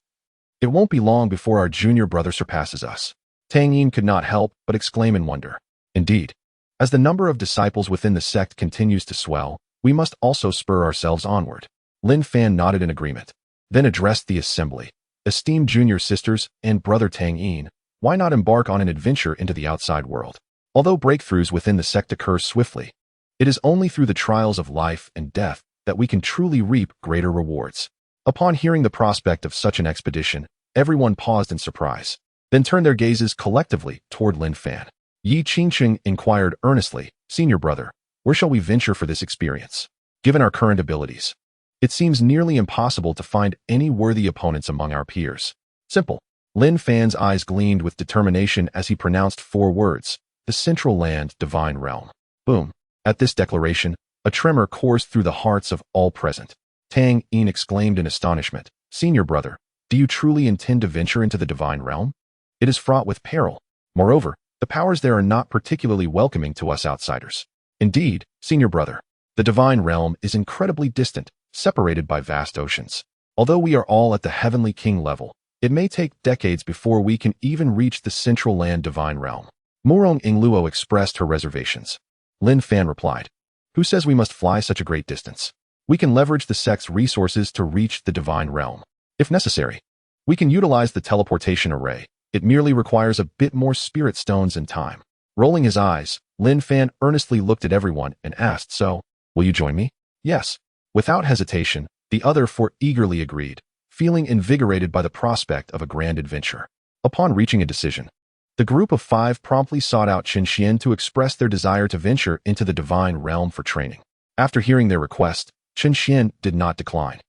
it won't be long before our junior brother surpasses us. Tang Yin could not help but exclaim in wonder. Indeed, as the number of disciples within the sect continues to swell, we must also spur ourselves onward. Lin Fan nodded in agreement, then addressed the assembly. "Esteemed junior sisters and brother Tang Yin, why not embark on an adventure into the outside world? Although breakthroughs within the sect occur swiftly, it is only through the trials of life and death that we can truly reap greater rewards." Upon hearing the prospect of such an expedition, everyone paused in surprise, then turned their gazes collectively toward Lin Fan. Yi Qingqing inquired earnestly, "Senior brother, where shall we venture for this experience? Given our current abilities, it seems nearly impossible to find any worthy opponents among our peers." "Simple." Lin Fan's eyes gleamed with determination as he pronounced 4 words: "The Central Land Divine Realm." Boom. At this declaration, a tremor coursed through the hearts of all present. Tang Yin exclaimed in astonishment, "Senior brother, do you truly intend to venture into the Divine Realm? It is fraught with peril. Moreover, the powers there are not particularly welcoming to us outsiders." "Indeed, senior brother, the Divine Realm is incredibly distant, separated by vast oceans. Although we are all at the Heavenly King level, it may take decades before we can even reach the Central Land Divine Realm." Murong Ingluo expressed her reservations. Lin Fan replied, "Who says we must fly such a great distance? We can leverage the sect's resources to reach the Divine Realm. If necessary, we can utilize the teleportation array. It merely requires a bit more spirit stones and time." Rolling his eyes, Lin Fan earnestly looked at everyone and asked, "So, will you join me?" "Yes." Without hesitation, the other 4 eagerly agreed, feeling invigorated by the prospect of a grand adventure. Upon reaching a decision, the group of 5 promptly sought out Chen Xuan to express their desire to venture into the Divine Realm for training. After hearing their request, Chen Xuan did not decline.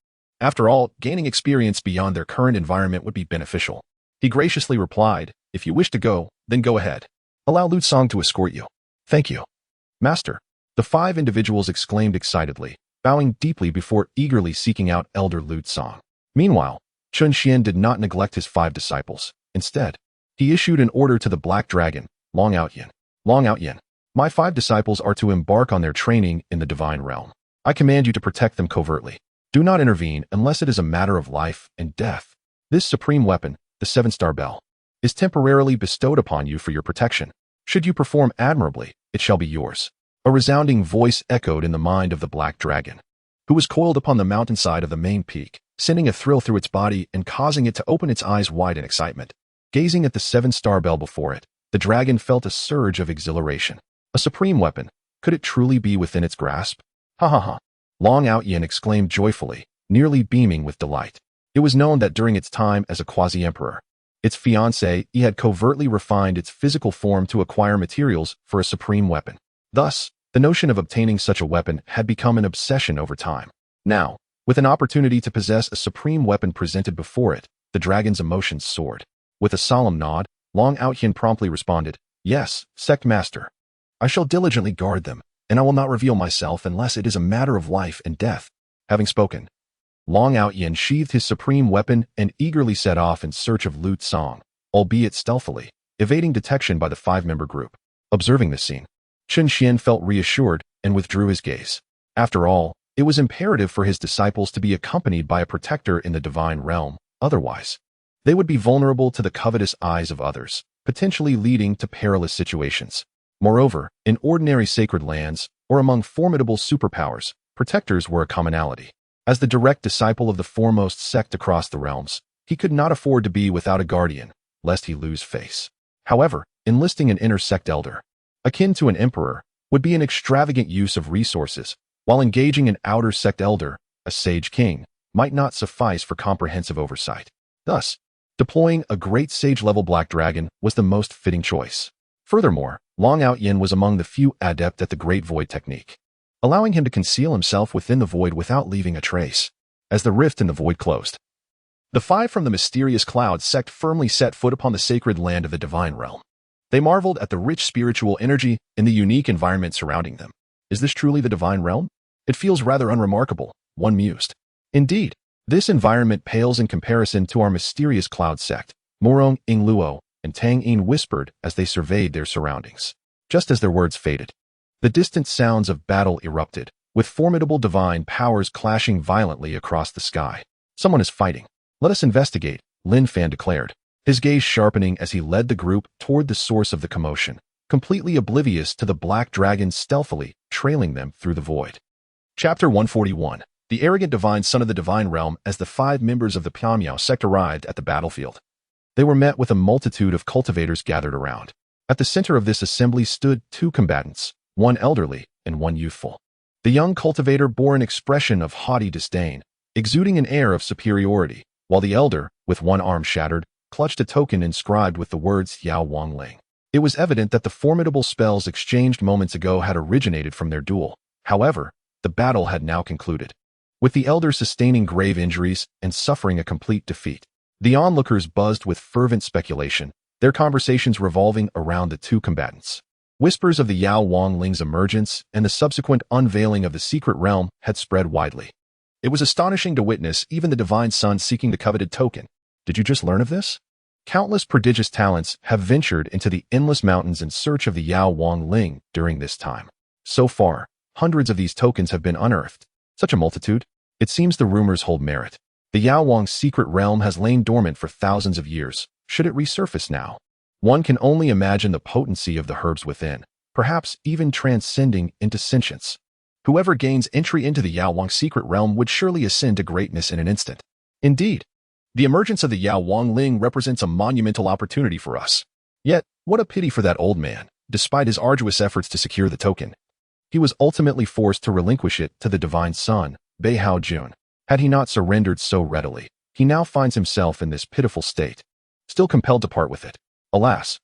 After all, gaining experience beyond their current environment would be beneficial. He graciously replied, "If you wish to go, then go ahead. Allow Lu Song to escort you." "Thank you, Master," the 5 individuals exclaimed excitedly, bowing deeply before eagerly seeking out Elder Lu Song. Meanwhile, Chen Xuan did not neglect his 5 disciples. Instead, he issued an order to the Black Dragon, Long Outyin. "Long Outyin, my 5 disciples are to embark on their training in the Divine Realm. I command you to protect them covertly. Do not intervene unless it is a matter of life and death. This supreme weapon, the 7-star bell, is temporarily bestowed upon you for your protection. Should you perform admirably, it shall be yours." A resounding voice echoed in the mind of the Black Dragon, who was coiled upon the mountainside of the main peak, sending a thrill through its body and causing it to open its eyes wide in excitement. Gazing at the 7-star bell before it, the dragon felt a surge of exhilaration. A supreme weapon, could it truly be within its grasp? "Ha ha ha!" Long Outyin exclaimed joyfully, nearly beaming with delight. It was known that during its time as a quasi-emperor, its fiancé he had covertly refined its physical form to acquire materials for a supreme weapon. Thus, the notion of obtaining such a weapon had become an obsession over time. Now, with an opportunity to possess a supreme weapon presented before it, the dragon's emotions soared. With a solemn nod, Long Outyin promptly responded, "Yes, Sect Master. I shall diligently guard them, and I will not reveal myself unless it is a matter of life and death." Having spoken, Long Outyin sheathed his supreme weapon and eagerly set off in search of Lu Song, albeit stealthily, evading detection by the 5-member group. Observing this scene, Chen Xuan felt reassured and withdrew his gaze. After all, it was imperative for his disciples to be accompanied by a protector in the Divine Realm, otherwise, they would be vulnerable to the covetous eyes of others, potentially leading to perilous situations. Moreover, in ordinary sacred lands, or among formidable superpowers, protectors were a commonality. As the direct disciple of the foremost sect across the realms, he could not afford to be without a guardian, lest he lose face. However, enlisting an inner sect elder, akin to an emperor, would be an extravagant use of resources, while engaging an outer sect elder, a sage king, might not suffice for comprehensive oversight. Thus, deploying a great sage-level black dragon was the most fitting choice. Furthermore, Long Out Yin was among the few adept at the Great Void technique, allowing him to conceal himself within the void without leaving a trace. As the rift in the void closed, the five from the mysterious cloud sect firmly set foot upon the sacred land of the divine realm. They marveled at the rich spiritual energy in the unique environment surrounding them. Is this truly the divine realm? It feels rather unremarkable, one mused. Indeed, this environment pales in comparison to our mysterious cloud sect, Morong Ing Luo and Tang Yin whispered as they surveyed their surroundings. Just as their words faded, the distant sounds of battle erupted, with formidable divine powers clashing violently across the sky. Someone is fighting. Let us investigate, Lin Fan declared, his gaze sharpening as he led the group toward the source of the commotion, completely oblivious to the black dragon stealthily trailing them through the void. Chapter 141. The arrogant divine son of the divine realm. As the five members of the Pyamyao sect arrived at the battlefield, they were met with a multitude of cultivators gathered around. At the center of this assembly stood two combatants, one elderly and one youthful. The young cultivator bore an expression of haughty disdain, exuding an air of superiority, while the elder, with one arm shattered, clutched a token inscribed with the words Yao Wang Ling. It was evident that the formidable spells exchanged moments ago had originated from their duel. However, the battle had now concluded, with the elder sustaining grave injuries and suffering a complete defeat. The onlookers buzzed with fervent speculation, their conversations revolving around the two combatants. Whispers of the Yao Wang Ling's emergence and the subsequent unveiling of the secret realm had spread widely. It was astonishing to witness even the divine son seeking the coveted token. Did you just learn of this? Countless prodigious talents have ventured into the endless mountains in search of the Yao Wang Ling during this time. So far, hundreds of these tokens have been unearthed. Such a multitude. It seems the rumors hold merit. The Yao Wang's secret realm has lain dormant for thousands of years. Should it resurface now? One can only imagine the potency of the herbs within, perhaps even transcending into sentience. Whoever gains entry into the Yao Wang's secret realm would surely ascend to greatness in an instant. Indeed, the emergence of the Yao Wang Ling represents a monumental opportunity for us. Yet, what a pity for that old man. Despite his arduous efforts to secure the token, he was ultimately forced to relinquish it to the divine son, Beihao Jun. Had he not surrendered so readily, he now finds himself in this pitiful state, still compelled to part with it. Alas,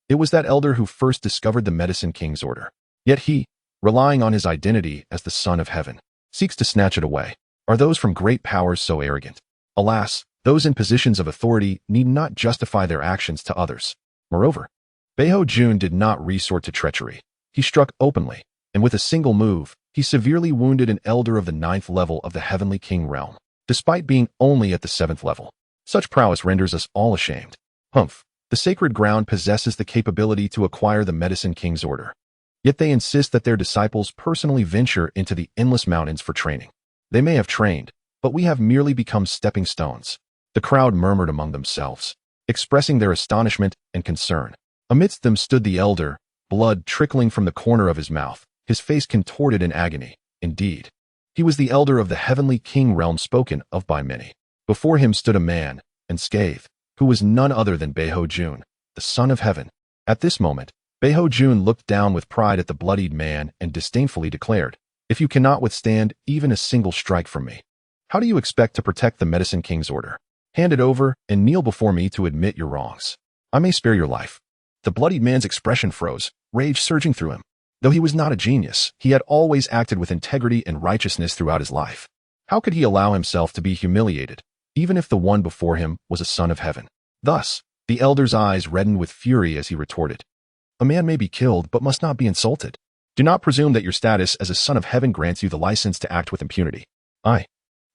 it was that elder who first discovered the Medicine King's order. Yet he, relying on his identity as the Son of Heaven, seeks to snatch it away. Are those from great powers so arrogant? Alas, those in positions of authority need not justify their actions to others. Moreover, Beihao Jun did not resort to treachery. He struck openly, and with a single move, he severely wounded an elder of the 9th level of the Heavenly King realm, despite being only at the 7th level. Such prowess renders us all ashamed. The sacred ground possesses the capability to acquire the Medicine King's order. Yet they insist that their disciples personally venture into the endless mountains for training. They may have trained, but we have merely become stepping stones. The crowd murmured among themselves, expressing their astonishment and concern. Amidst them stood the elder, blood trickling from the corner of his mouth, his face contorted in agony. Indeed, he was the elder of the Heavenly King realm spoken of by many. Before him stood a man, unscathed, who was none other than Beihao Jun, the Son of Heaven. At this moment, Beihao Jun looked down with pride at the bloodied man and disdainfully declared, "If you cannot withstand even a single strike from me, how do you expect to protect the Medicine King's order? Hand it over and kneel before me to admit your wrongs. I may spare your life." The bloodied man's expression froze, rage surging through him. Though he was not a genius, he had always acted with integrity and righteousness throughout his life. How could he allow himself to be humiliated, even if the one before him was a son of heaven? Thus, the elder's eyes reddened with fury as he retorted, "A man may be killed but must not be insulted. Do not presume that your status as a son of heaven grants you the license to act with impunity. I,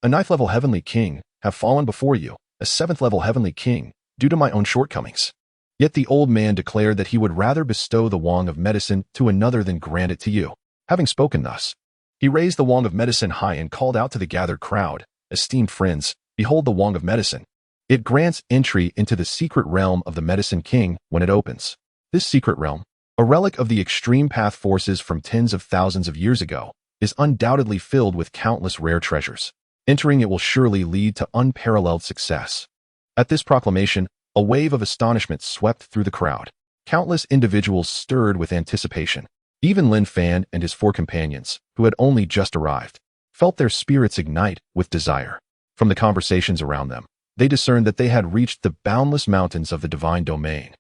a 9th-level heavenly king, have fallen before you, a 7th-level heavenly king, due to my own shortcomings." Yet the old man declared that he would rather bestow the wand of medicine to another than grant it to you. Having spoken thus, he raised the wand of medicine high and called out to the gathered crowd, "Esteemed friends, behold the wand of medicine. It grants entry into the secret realm of the Medicine King when it opens. This secret realm, a relic of the extreme path forces from tens of thousands of years ago, is undoubtedly filled with countless rare treasures. Entering it will surely lead to unparalleled success. At this proclamation, a wave of astonishment swept through the crowd. Countless individuals stirred with anticipation. Even Lin Fan and his four companions, who had only just arrived, felt their spirits ignite with desire. From the conversations around them, they discerned that they had reached the boundless mountains of the divine domain,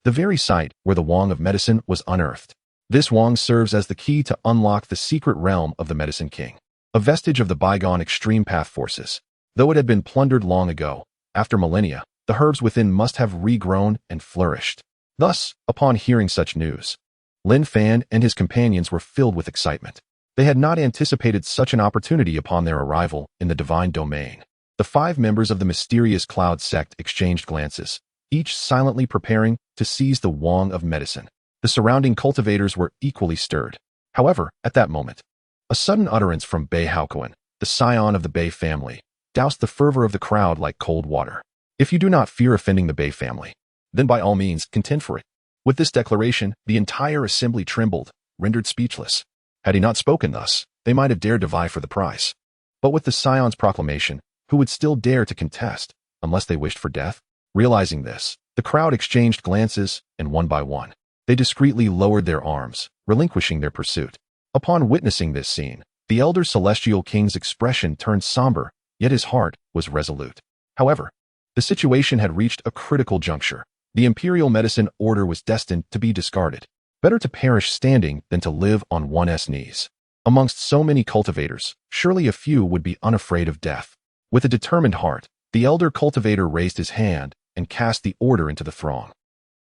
the very site where the Wang of medicine was unearthed. This Wang serves as the key to unlock the secret realm of the Medicine King, a vestige of the bygone extreme path forces. Though it had been plundered long ago, after millennia, the herbs within must have regrown and flourished. Thus, upon hearing such news, Lin Fan and his companions were filled with excitement. They had not anticipated such an opportunity upon their arrival in the divine domain. The 5 members of the mysterious Cloud sect exchanged glances, each silently preparing to seize the Wang of medicine. The surrounding cultivators were equally stirred. However, at that moment, a sudden utterance from Bei Haoquan, the scion of the Bei family, doused the fervor of the crowd like cold water. If you do not fear offending the Bei family, then by all means contend for it. With this declaration, the entire assembly trembled, rendered speechless. Had he not spoken thus, they might have dared to vie for the prize. But with the scion's proclamation, who would still dare to contest, unless they wished for death? Realizing this, the crowd exchanged glances, and one by one, they discreetly lowered their arms, relinquishing their pursuit. Upon witnessing this scene, the elder celestial king's expression turned somber, yet his heart was resolute. However, the situation had reached a critical juncture. The imperial medicine order was destined to be discarded. Better to perish standing than to live on one's knees. Amongst so many cultivators, surely a few would be unafraid of death. With a determined heart, the elder cultivator raised his hand and cast the order into the throng.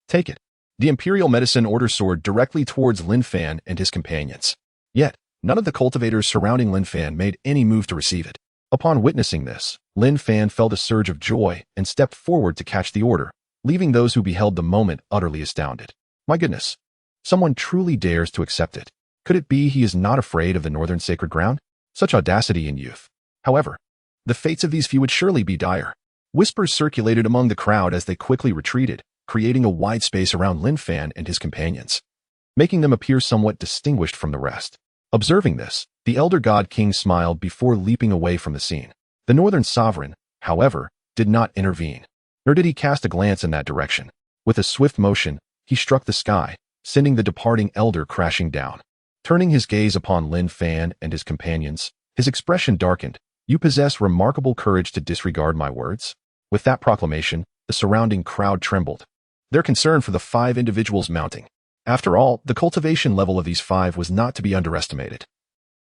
Take it. The imperial medicine order soared directly towards Lin Fan and his companions. Yet, none of the cultivators surrounding Lin Fan made any move to receive it. Upon witnessing this, Lin Fan felt a surge of joy and stepped forward to catch the order, leaving those who beheld the moment utterly astounded. My goodness, someone truly dares to accept it. Could it be he is not afraid of the northern sacred ground? Such audacity in youth. However, the fates of these few would surely be dire. Whispers circulated among the crowd as they quickly retreated, creating a wide space around Lin Fan and his companions, making them appear somewhat distinguished from the rest. Observing this, the elder god king smiled before leaping away from the scene. The northern sovereign, however, did not intervene, nor did he cast a glance in that direction. With a swift motion, he struck the sky, sending the departing elder crashing down. Turning his gaze upon Lin Fan and his companions, his expression darkened. You possess remarkable courage to disregard my words? With that proclamation, the surrounding crowd trembled, their concern for the 5 individuals mounting. After all, the cultivation level of these 5 was not to be underestimated.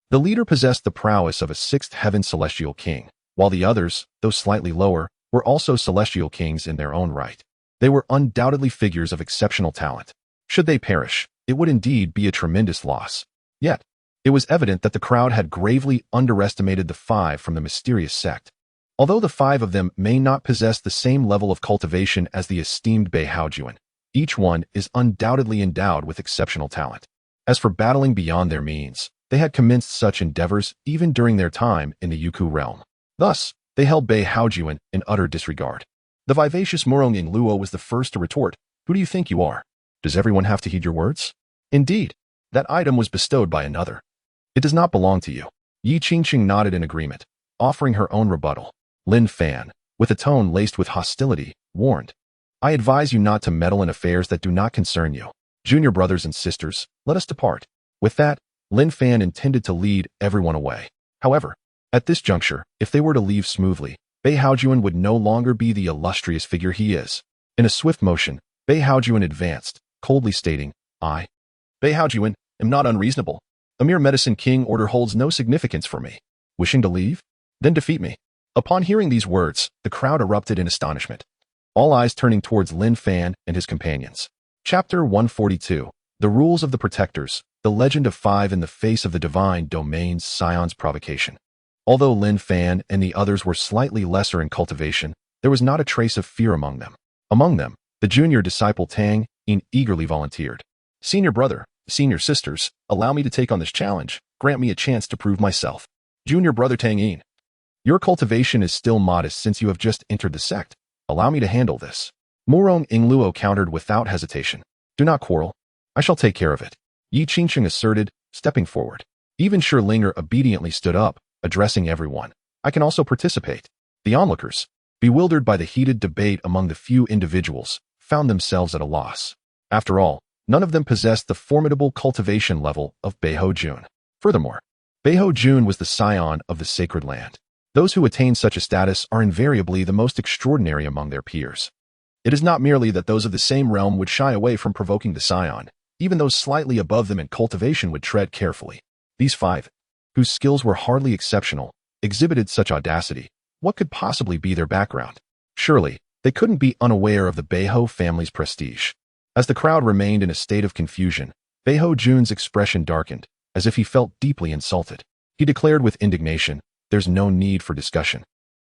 The leader possessed the prowess of a 6th heaven celestial king, while the others, though slightly lower, were also celestial kings in their own right. They were undoubtedly figures of exceptional talent. Should they perish, it would indeed be a tremendous loss. Yet, it was evident that the crowd had gravely underestimated the 5 from the mysterious sect. Although the 5 of them may not possess the same level of cultivation as the esteemed Bei Haojuan, each one is undoubtedly endowed with exceptional talent. As for battling beyond their means, they had commenced such endeavors even during their time in the Yuku realm. Thus, they held Bei Haojuan in utter disregard. The vivacious Morong Luo was the first to retort, "Who do you think you are? Does everyone have to heed your words?" Indeed, that item was bestowed by another. It does not belong to you. Yi Qingqing nodded in agreement, offering her own rebuttal. Lin Fan, with a tone laced with hostility, warned, I advise you not to meddle in affairs that do not concern you. Junior brothers and sisters, let us depart. With that, Lin Fan intended to lead everyone away. However, at this juncture, if they were to leave smoothly, Bei Haojuan would no longer be the illustrious figure he is. In a swift motion, Bei Haojuan advanced, coldly stating, I, Bei Haojuan, am not unreasonable. A mere medicine king order holds no significance for me. Wishing to leave? Then defeat me. Upon hearing these words, the crowd erupted in astonishment, all eyes turning towards Lin Fan and his companions. Chapter 142, The Rules of the Protectors, The Legend of 5 in the Face of the Divine Domain's Scion's Provocation. Although Lin Fan and the others were slightly lesser in cultivation, there was not a trace of fear among them. Among them, the junior disciple Tang Yin eagerly volunteered. Senior brother, senior sisters, allow me to take on this challenge. Grant me a chance to prove myself. Junior brother Tang Yin, your cultivation is still modest since you have just entered the sect. Allow me to handle this. Morong Luo countered without hesitation. Do not quarrel. I shall take care of it, Yi Qingsheng asserted, stepping forward. Even Sherlinger obediently stood up, addressing everyone. I can also participate. The onlookers, bewildered by the heated debate among the few individuals, found themselves at a loss. After all, none of them possessed the formidable cultivation level of Beiho Jun. Furthermore, Beiho Jun was the scion of the sacred land. Those who attain such a status are invariably the most extraordinary among their peers. It is not merely that those of the same realm would shy away from provoking the scion, even those slightly above them in cultivation would tread carefully. These five, whose skills were hardly exceptional, exhibited such audacity. What could possibly be their background? Surely, they couldn't be unaware of the Beiho family's prestige. As the crowd remained in a state of confusion, Beiho Jun's expression darkened, as if he felt deeply insulted. He declared with indignation, "There's no need for discussion.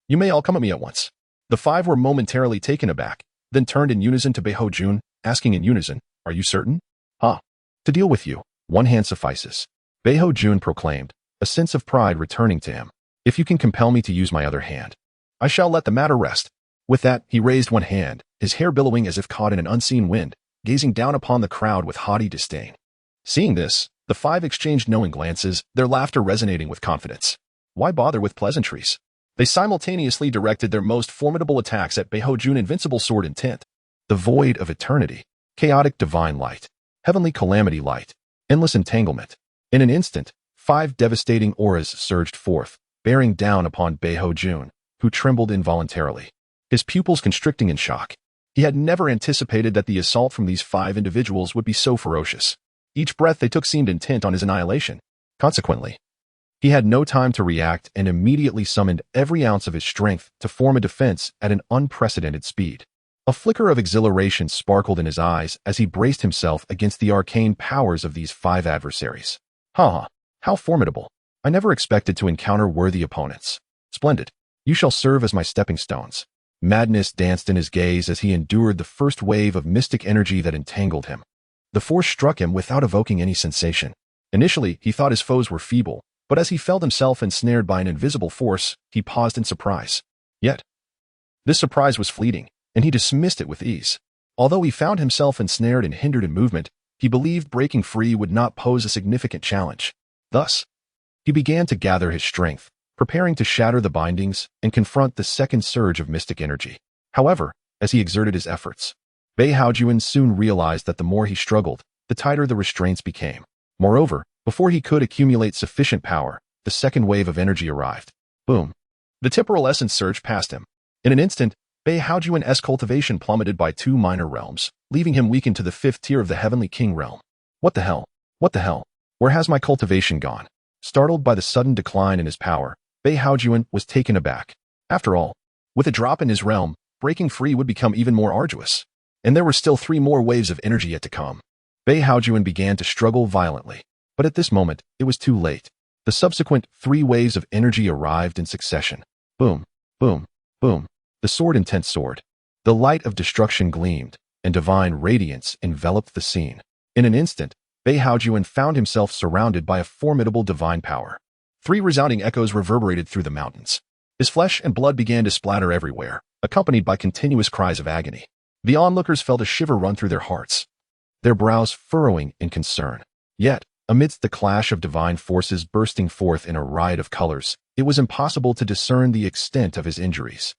You may all come at me at once." The five were momentarily taken aback, then turned in unison to Beiho Jun, asking in unison, "Are you certain?" "Ah, to deal with you, one hand suffices," Beiho Jun proclaimed, a sense of pride returning to him. "If you can compel me to use my other hand, I shall let the matter rest." With that, he raised one hand, his hair billowing as if caught in an unseen wind, gazing down upon the crowd with haughty disdain. Seeing this, the five exchanged knowing glances, their laughter resonating with confidence. Why bother with pleasantries? They simultaneously directed their most formidable attacks at Beiho Jun's invincible sword intent. The void of eternity, chaotic divine light, heavenly calamity light, endless entanglement. In an instant, five devastating auras surged forth, bearing down upon Beiho Jun, who trembled involuntarily, his pupils constricting in shock. He had never anticipated that the assault from these five individuals would be so ferocious. Each breath they took seemed intent on his annihilation. Consequently, he had no time to react and immediately summoned every ounce of his strength to form a defense at an unprecedented speed. A flicker of exhilaration sparkled in his eyes as he braced himself against the arcane powers of these five adversaries. Ha! How formidable! I never expected to encounter worthy opponents. Splendid! You shall serve as my stepping stones. Madness danced in his gaze as he endured the first wave of mystic energy that entangled him. The force struck him without evoking any sensation. Initially, he thought his foes were feeble, but as he felt himself ensnared by an invisible force, he paused in surprise. Yet, this surprise was fleeting, and he dismissed it with ease. Although he found himself ensnared and hindered in movement, he believed breaking free would not pose a significant challenge. Thus, he began to gather his strength, preparing to shatter the bindings and confront the second surge of mystic energy. However, as he exerted his efforts, Beiho Jun soon realized that the more he struggled, the tighter the restraints became. Moreover, before he could accumulate sufficient power, the second wave of energy arrived. Boom! The temporal essence surged past him. In an instant, Beiho Jun's cultivation plummeted by 2 minor realms, leaving him weakened to the 5th tier of the Heavenly King realm. What the hell? What the hell? Where has my cultivation gone? Startled by the sudden decline in his power, Beiho Jun was taken aback. After all, with a drop in his realm, breaking free would become even more arduous. And there were still 3 more waves of energy yet to come. Beiho Jun began to struggle violently. But at this moment, it was too late. The subsequent 3 waves of energy arrived in succession. Boom, boom, boom. The sword intent soared. The light of destruction gleamed, and divine radiance enveloped the scene. In an instant, Beiho Jun found himself surrounded by a formidable divine power. 3 resounding echoes reverberated through the mountains. His flesh and blood began to splatter everywhere, accompanied by continuous cries of agony. The onlookers felt a shiver run through their hearts, their brows furrowing in concern. Yet, amidst the clash of divine forces bursting forth in a riot of colors, it was impossible to discern the extent of his injuries.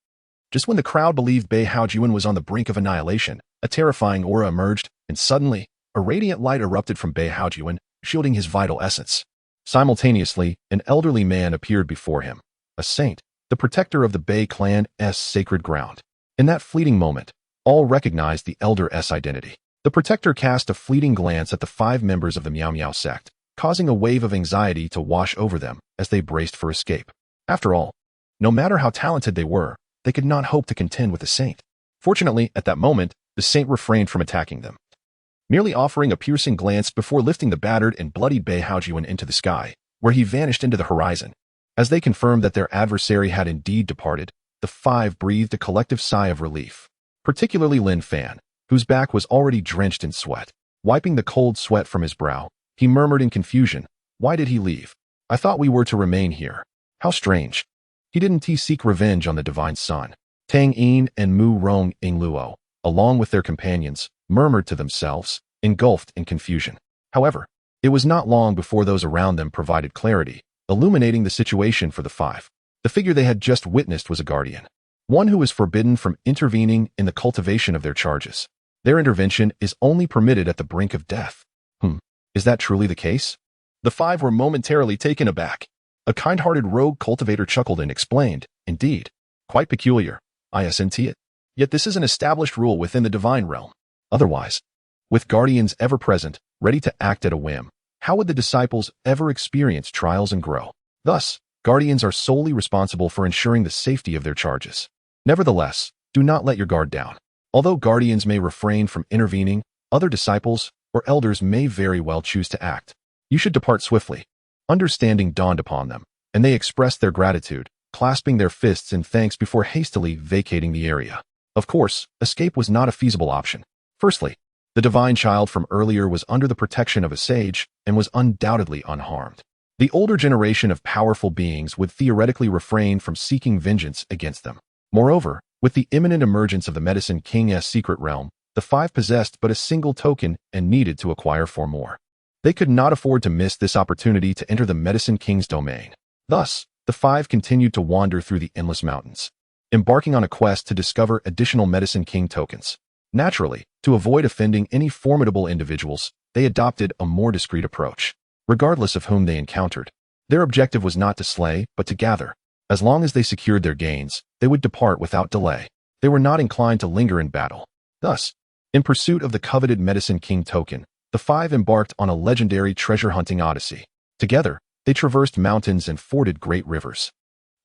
Just when the crowd believed Beiho Jun was on the brink of annihilation, a terrifying aura emerged, and suddenly, a radiant light erupted from Beiho Jun, shielding his vital essence. Simultaneously, an elderly man appeared before him, a saint, the protector of the Bei clan's sacred ground. In that fleeting moment, all recognized the elder's identity. The protector cast a fleeting glance at the 5 members of the Miao Miao sect, causing a wave of anxiety to wash over them as they braced for escape. After all, no matter how talented they were, they could not hope to contend with the saint. Fortunately, at that moment, the saint refrained from attacking them, merely offering a piercing glance before lifting the battered and bloodied Beiho Jun into the sky, where he vanished into the horizon. As they confirmed that their adversary had indeed departed, the 5 breathed a collective sigh of relief, particularly Lin Fan, whose back was already drenched in sweat. Wiping the cold sweat from his brow, he murmured in confusion, "Why did he leave? I thought we were to remain here. How strange. He didn't seek revenge on the divine son." Tang Yin and Mu Rong Ingluo, along with their companions, murmured to themselves, engulfed in confusion. However, it was not long before those around them provided clarity, illuminating the situation for the five. The figure they had just witnessed was a guardian, one who was forbidden from intervening in the cultivation of their charges. Their intervention is only permitted at the brink of death. Is that truly the case? The five were momentarily taken aback. A kind-hearted rogue cultivator chuckled and explained, "Indeed, quite peculiar, I assent it. Yet this is an established rule within the divine realm. Otherwise, with guardians ever present, ready to act at a whim, how would the disciples ever experience trials and grow? Thus, guardians are solely responsible for ensuring the safety of their charges. Nevertheless, do not let your guard down. Although guardians may refrain from intervening, other disciples or elders may very well choose to act. You should depart swiftly." Understanding dawned upon them, and they expressed their gratitude, clasping their fists in thanks before hastily vacating the area. Of course, escape was not a feasible option. Firstly, the divine child from earlier was under the protection of a sage and was undoubtedly unharmed. The older generation of powerful beings would theoretically refrain from seeking vengeance against them. Moreover, with the imminent emergence of the Medicine King's secret realm, the five possessed but a single token and needed to acquire 4 more. They could not afford to miss this opportunity to enter the Medicine King's domain. Thus, the five continued to wander through the endless mountains, embarking on a quest to discover additional Medicine King tokens. Naturally, to avoid offending any formidable individuals, they adopted a more discreet approach. Regardless of whom they encountered, their objective was not to slay, but to gather. As long as they secured their gains, they would depart without delay. They were not inclined to linger in battle. Thus, in pursuit of the coveted Medicine King token, the five embarked on a legendary treasure-hunting odyssey. Together, they traversed mountains and forded great rivers,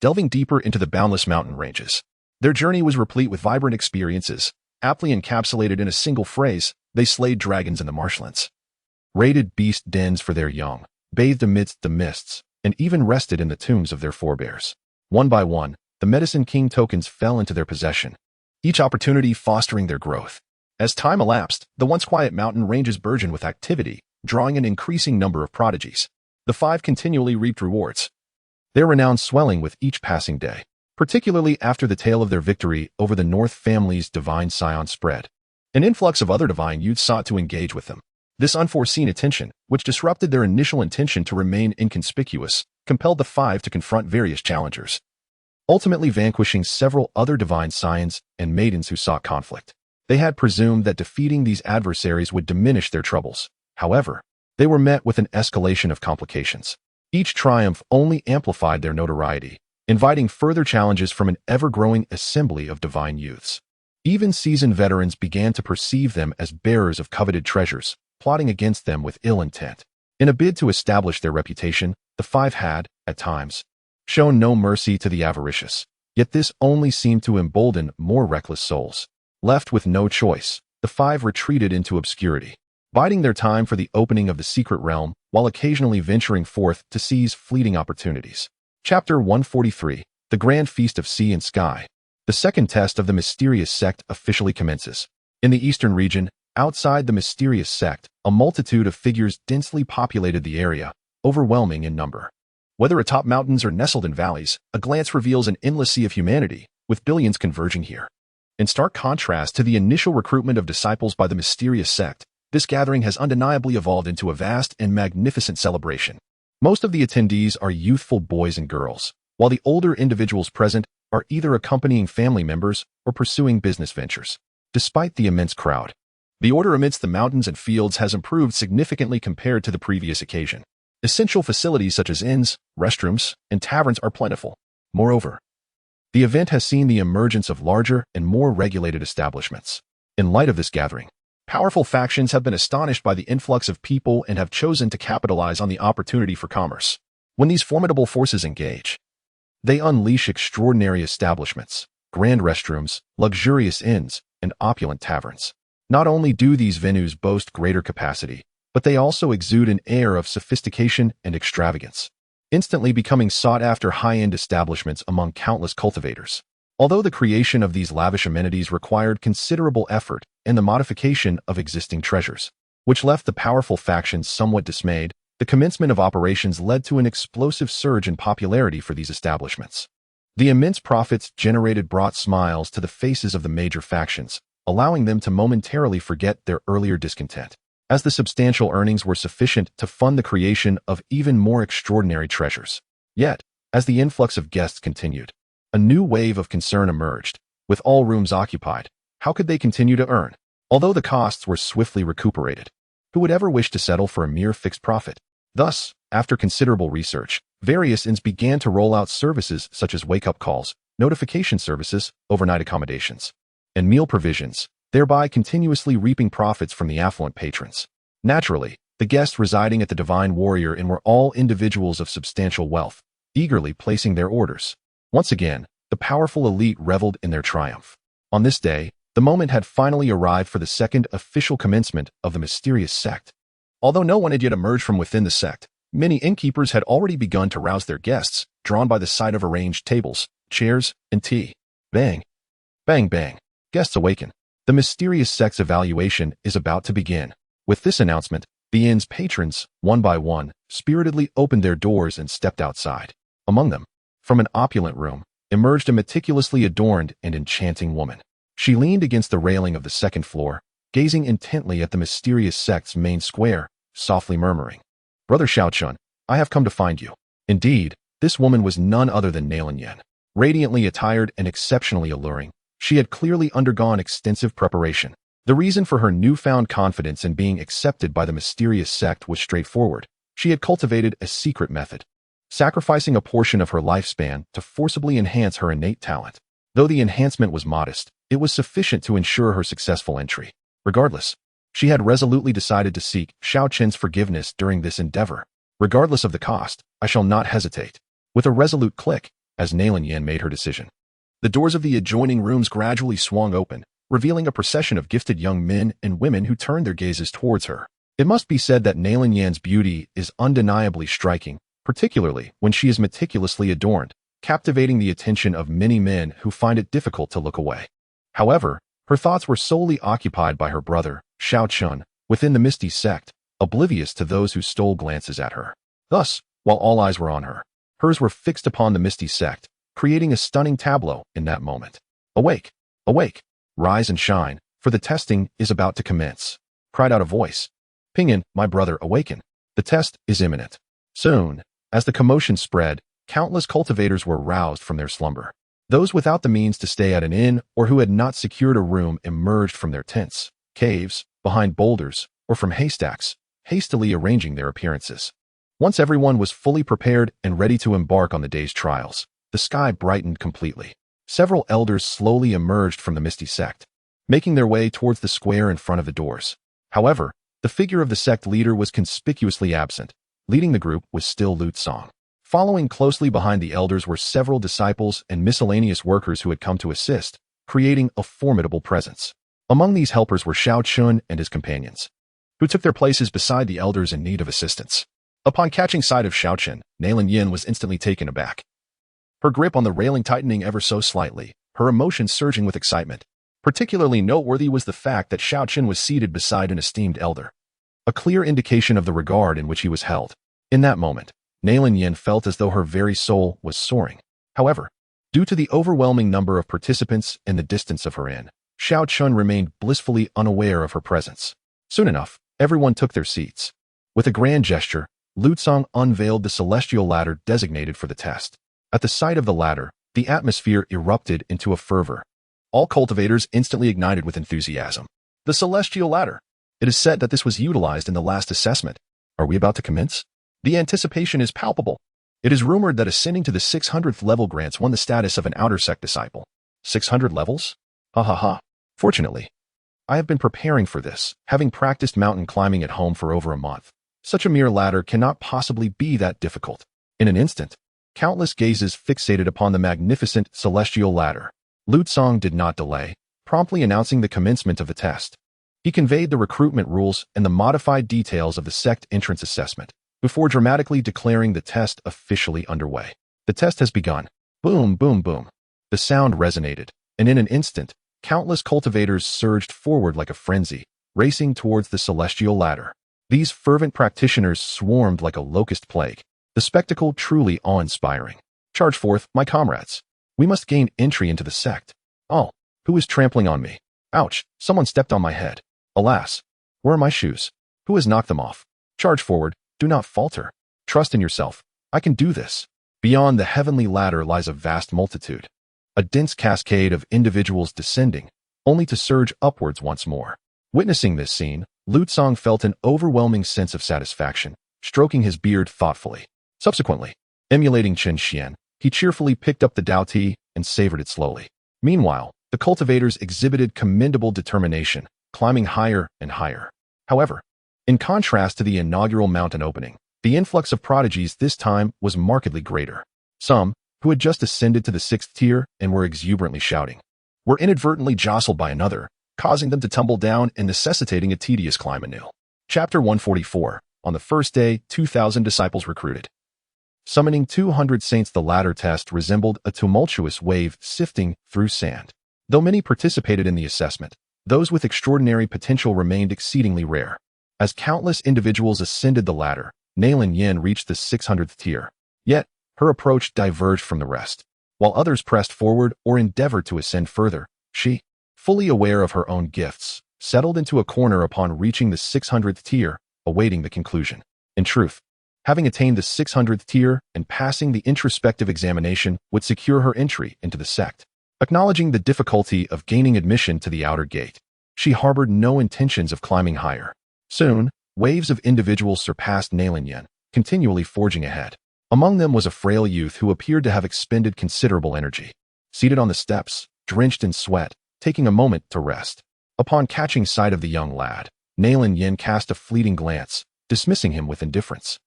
delving deeper into the boundless mountain ranges. Their journey was replete with vibrant experiences, aptly encapsulated in a single phrase: they slayed dragons in the marshlands, raided beast dens for their young, bathed amidst the mists, and even rested in the tombs of their forebears. One by one, the Medicine King tokens fell into their possession, each opportunity fostering their growth. As time elapsed, the once quiet mountain ranges burgeoned with activity, drawing an increasing number of prodigies. The five continually reaped rewards, their renown swelling with each passing day, particularly after the tale of their victory over the North family's divine scion spread. An influx of other divine youths sought to engage with them. This unforeseen attention, which disrupted their initial intention to remain inconspicuous, compelled the five to confront various challengers, ultimately vanquishing several other divine scions and maidens who sought conflict. They had presumed that defeating these adversaries would diminish their troubles. However, they were met with an escalation of complications. Each triumph only amplified their notoriety, inviting further challenges from an ever-growing assembly of divine youths. Even seasoned veterans began to perceive them as bearers of coveted treasures, plotting against them with ill intent. In a bid to establish their reputation, the five had, at times, shown no mercy to the avaricious. Yet this only seemed to embolden more reckless souls. Left with no choice, the five retreated into obscurity, biding their time for the opening of the secret realm while occasionally venturing forth to seize fleeting opportunities. Chapter 143, The Grand Feast of Sea and Sky. The second test of the mysterious sect officially commences. In the eastern region, outside the mysterious sect, a multitude of figures densely populated the area, overwhelming in number. Whether atop mountains or nestled in valleys, a glance reveals an endless sea of humanity, with billions converging here. In stark contrast to the initial recruitment of disciples by the mysterious sect, this gathering has undeniably evolved into a vast and magnificent celebration. Most of the attendees are youthful boys and girls, while the older individuals present are either accompanying family members or pursuing business ventures. Despite the immense crowd, the order amidst the mountains and fields has improved significantly compared to the previous occasion. Essential facilities such as inns, restrooms, and taverns are plentiful. Moreover, the event has seen the emergence of larger and more regulated establishments. In light of this gathering, powerful factions have been astonished by the influx of people and have chosen to capitalize on the opportunity for commerce. When these formidable forces engage, they unleash extraordinary establishments, grand restrooms, luxurious inns, and opulent taverns. Not only do these venues boast greater capacity, but they also exude an air of sophistication and extravagance, instantly becoming sought-after high-end establishments among countless cultivators. Although the creation of these lavish amenities required considerable effort and the modification of existing treasures, which left the powerful factions somewhat dismayed, the commencement of operations led to an explosive surge in popularity for these establishments. The immense profits generated brought smiles to the faces of the major factions, allowing them to momentarily forget their earlier discontent. as the substantial earnings were sufficient to fund the creation of even more extraordinary treasures. Yet, as the influx of guests continued, a new wave of concern emerged. With all rooms occupied, how could they continue to earn? Although the costs were swiftly recuperated, who would ever wish to settle for a mere fixed profit? Thus, after considerable research, various inns began to roll out services such as wake-up calls, notification services, overnight accommodations, and meal provisions, thereby continuously reaping profits from the affluent patrons. Naturally, the guests residing at the Divine Warrior Inn were all individuals of substantial wealth, eagerly placing their orders. Once again, the powerful elite reveled in their triumph. On this day, the moment had finally arrived for the second official commencement of the mysterious sect. Although no one had yet emerged from within the sect, many innkeepers had already begun to rouse their guests, drawn by the sight of arranged tables, chairs, and tea. Bang! Bang bang! Guests awaken. The mysterious sect's evaluation is about to begin. With this announcement, the inn's patrons, one by one, spiritedly opened their doors and stepped outside. Among them, from an opulent room, emerged a meticulously adorned and enchanting woman. She leaned against the railing of the second floor, gazing intently at the mysterious sect's main square, softly murmuring, "Brother Chen, I have come to find you." Indeed, this woman was none other than Chen. Radiantly attired and exceptionally alluring, she had clearly undergone extensive preparation. The reason for her newfound confidence in being accepted by the mysterious sect was straightforward. She had cultivated a secret method, sacrificing a portion of her lifespan to forcibly enhance her innate talent. Though the enhancement was modest, it was sufficient to ensure her successful entry. Regardless, she had resolutely decided to seek Chen's forgiveness during this endeavor. Regardless of the cost, I shall not hesitate. With a resolute click, as Chen made her decision, the doors of the adjoining rooms gradually swung open, revealing a procession of gifted young men and women who turned their gazes towards her. It must be said that Chen beauty is undeniably striking, particularly when she is meticulously adorned, captivating the attention of many men who find it difficult to look away. However, her thoughts were solely occupied by her brother, Chen, within the Misty Sect, oblivious to those who stole glances at her. Thus, while all eyes were on her, hers were fixed upon the Misty Sect, creating a stunning tableau in that moment. "Awake! Awake! Rise and shine, for the testing is about to commence," cried out a voice. "Ping'an, my brother, awaken. The test is imminent." Soon, as the commotion spread, countless cultivators were roused from their slumber. Those without the means to stay at an inn or who had not secured a room emerged from their tents, caves, behind boulders, or from haystacks, hastily arranging their appearances. Once everyone was fully prepared and ready to embark on the day's trials, the sky brightened completely. Several elders slowly emerged from the Misty Sect, making their way towards the square in front of the doors. However, the figure of the sect leader was conspicuously absent. Leading the group was still Lutsong. Following closely behind the elders were several disciples and miscellaneous workers who had come to assist, creating a formidable presence. Among these helpers were Chen and his companions, who took their places beside the elders in need of assistance. Upon catching sight of Chen, Chen was instantly taken aback. Her grip on the railing tightening ever so slightly, her emotions surging with excitement. Particularly noteworthy was the fact that Chen was seated beside an esteemed elder, a clear indication of the regard in which he was held. In that moment, Chen felt as though her very soul was soaring. However, due to the overwhelming number of participants and the distance of her inn, Chen remained blissfully unaware of her presence. Soon enough, everyone took their seats. With a grand gesture, Lutsong unveiled the celestial ladder designated for the test. At the sight of the ladder, the atmosphere erupted into a fervor. All cultivators instantly ignited with enthusiasm. The celestial ladder! It is said that this was utilized in the last assessment. Are we about to commence? The anticipation is palpable. It is rumored that ascending to the 600th level grants one the status of an outer sect disciple. 600 levels? Ha ha ha. Fortunately, I have been preparing for this, having practiced mountain climbing at home for over a month. Such a mere ladder cannot possibly be that difficult. In an instant, countless gazes fixated upon the magnificent celestial ladder. Lutsong did not delay, promptly announcing the commencement of the test. He conveyed the recruitment rules and the modified details of the sect entrance assessment, before dramatically declaring the test officially underway. The test has begun. Boom, boom, boom. The sound resonated, and in an instant, countless cultivators surged forward like a frenzy, racing towards the celestial ladder. These fervent practitioners swarmed like a locust plague. The spectacle truly awe-inspiring. Charge forth, my comrades. We must gain entry into the sect. Oh, who is trampling on me? Ouch, someone stepped on my head. Alas, where are my shoes? Who has knocked them off? Charge forward. Do not falter. Trust in yourself. I can do this. Beyond the heavenly ladder lies a vast multitude. A dense cascade of individuals descending, only to surge upwards once more. Witnessing this scene, Lutsong felt an overwhelming sense of satisfaction, stroking his beard thoughtfully. Subsequently, emulating Chen Xuan, he cheerfully picked up the Dao Ti and savored it slowly. Meanwhile, the cultivators exhibited commendable determination, climbing higher and higher. However, in contrast to the inaugural mountain opening, the influx of prodigies this time was markedly greater. Some, who had just ascended to the 6th tier and were exuberantly shouting, were inadvertently jostled by another, causing them to tumble down and necessitating a tedious climb anew. Chapter 144. On the first day, 2,000 disciples recruited. Summoning 200 saints. The latter test resembled a tumultuous wave sifting through sand. Though many participated in the assessment, those with extraordinary potential remained exceedingly rare. As countless individuals ascended the ladder, Nailin Yin reached the 600th tier. Yet, her approach diverged from the rest. While others pressed forward or endeavored to ascend further, she, fully aware of her own gifts, settled into a corner upon reaching the 600th tier, awaiting the conclusion. In truth, having attained the 600th tier and passing the introspective examination would secure her entry into the sect. Acknowledging the difficulty of gaining admission to the outer gate, she harbored no intentions of climbing higher. Soon, waves of individuals surpassed Nailin Yin, continually forging ahead. Among them was a frail youth who appeared to have expended considerable energy. Seated on the steps, drenched in sweat, taking a moment to rest. Upon catching sight of the young lad, Nailin Yin cast a fleeting glance, dismissing him with indifference.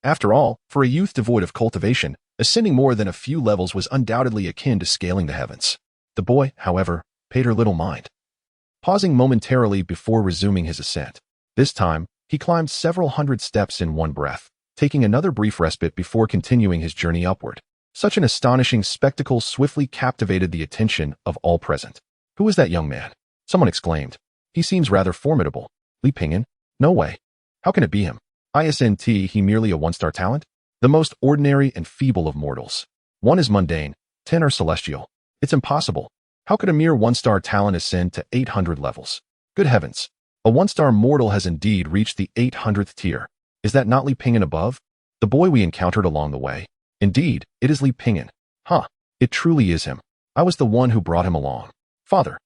After all, for a youth devoid of cultivation, ascending more than a few levels was undoubtedly akin to scaling the heavens. The boy, however, paid her little mind. Pausing momentarily before resuming his ascent, this time, he climbed several hundred steps in one breath, taking another brief respite before continuing his journey upward. Such an astonishing spectacle swiftly captivated the attention of all present. Who is that young man? Someone exclaimed. He seems rather formidable. Li Pingyan? No way. How can it be him? Isn't he merely a one-star talent? The most ordinary and feeble of mortals. One is mundane, 10 are celestial. It's impossible. How could a mere one-star talent ascend to 800 levels? Good heavens. A one-star mortal has indeed reached the 800th tier. Is that not Li Pingyan above? The boy we encountered along the way? Indeed, it is Li Pingyan. Huh, it truly is him. I was the one who brought him along. Father,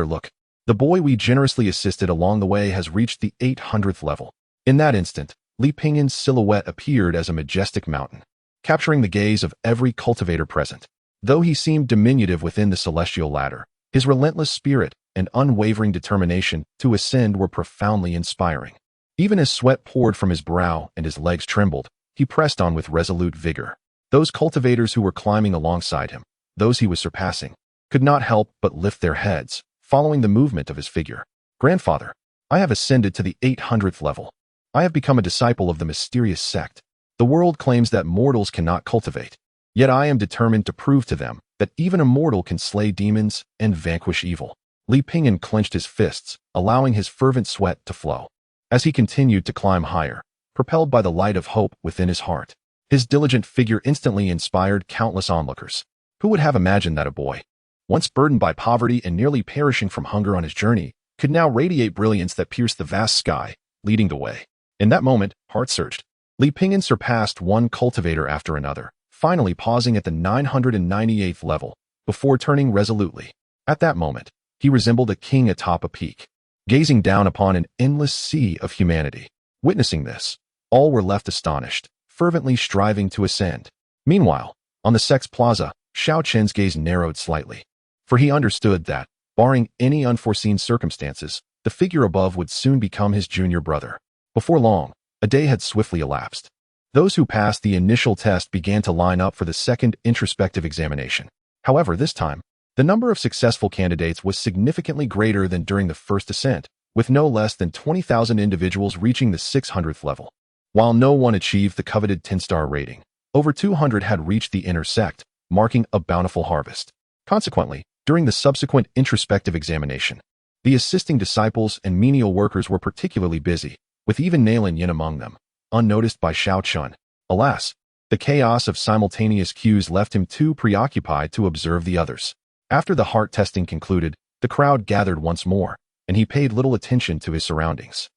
look. The boy we generously assisted along the way has reached the 800th level. In that instant, Li Pingyan's silhouette appeared as a majestic mountain, capturing the gaze of every cultivator present. Though he seemed diminutive within the celestial ladder, his relentless spirit and unwavering determination to ascend were profoundly inspiring. Even as sweat poured from his brow and his legs trembled, he pressed on with resolute vigor. Those cultivators who were climbing alongside him, those he was surpassing, could not help but lift their heads, following the movement of his figure. Grandfather, I have ascended to the 800th level. I have become a disciple of the mysterious sect. The world claims that mortals cannot cultivate. Yet I am determined to prove to them that even a mortal can slay demons and vanquish evil. Li Pingyan clenched his fists, allowing his fervent sweat to flow. As he continued to climb higher, propelled by the light of hope within his heart, his diligent figure instantly inspired countless onlookers. Who would have imagined that a boy, once burdened by poverty and nearly perishing from hunger on his journey, could now radiate brilliance that pierced the vast sky, leading the way? In that moment, heart surged. Li Pingyan surpassed one cultivator after another, finally pausing at the 998th level, before turning resolutely. At that moment, he resembled a king atop a peak, gazing down upon an endless sea of humanity. Witnessing this, all were left astonished, fervently striving to ascend. Meanwhile, on the sect's plaza, Xiao Chen's gaze narrowed slightly, for he understood that, barring any unforeseen circumstances, the figure above would soon become his junior brother. Before long, a day had swiftly elapsed. Those who passed the initial test began to line up for the second introspective examination. However, this time, the number of successful candidates was significantly greater than during the first ascent, with no less than 20,000 individuals reaching the 600th level. While no one achieved the coveted 10-star rating, over 200 had reached the inner sect, marking a bountiful harvest. Consequently, during the subsequent introspective examination, the assisting disciples and menial workers were particularly busy, with even Nailin Yin among them, unnoticed by Xiao Chun. Alas, the chaos of simultaneous cues left him too preoccupied to observe the others. After the heart testing concluded, the crowd gathered once more, and he paid little attention to his surroundings.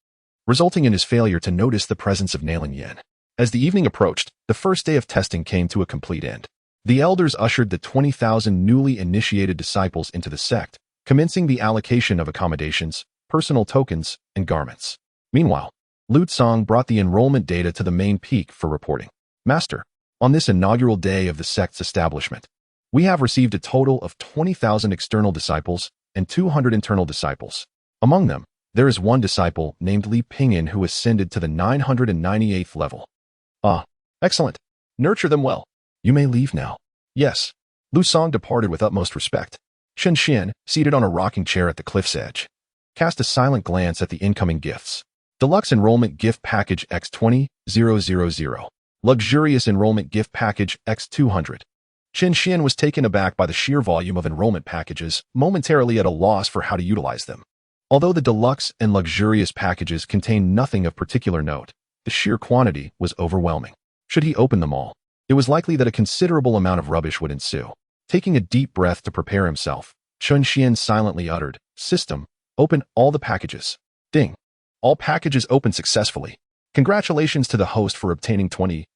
resulting in his failure to notice the presence of Nailan Yin. As the evening approached, the first day of testing came to a complete end. The elders ushered the 20,000 newly initiated disciples into the sect, commencing the allocation of accommodations, personal tokens, and garments. Meanwhile, Lutsong brought the enrollment data to the main peak for reporting. Master, on this inaugural day of the sect's establishment, we have received a total of 20,000 external disciples and 200 internal disciples. Among them, there is one disciple named Li Pingyan who ascended to the 998th level. Ah, excellent. Nurture them well. You may leave now. Yes. Lu Song departed with utmost respect. Chen Xuan, seated on a rocking chair at the cliff's edge, cast a silent glance at the incoming gifts. Deluxe Enrollment Gift Package X20,000. Luxurious Enrollment Gift Package X200. Chen Xuan was taken aback by the sheer volume of enrollment packages, momentarily at a loss for how to utilize them. Although the deluxe and luxurious packages contained nothing of particular note, the sheer quantity was overwhelming. Should he open them all, it was likely that a considerable amount of rubbish would ensue. Taking a deep breath to prepare himself, Chen Xuan silently uttered, "System, open all the packages." Ding. All packages opened successfully. Congratulations to the host for obtaining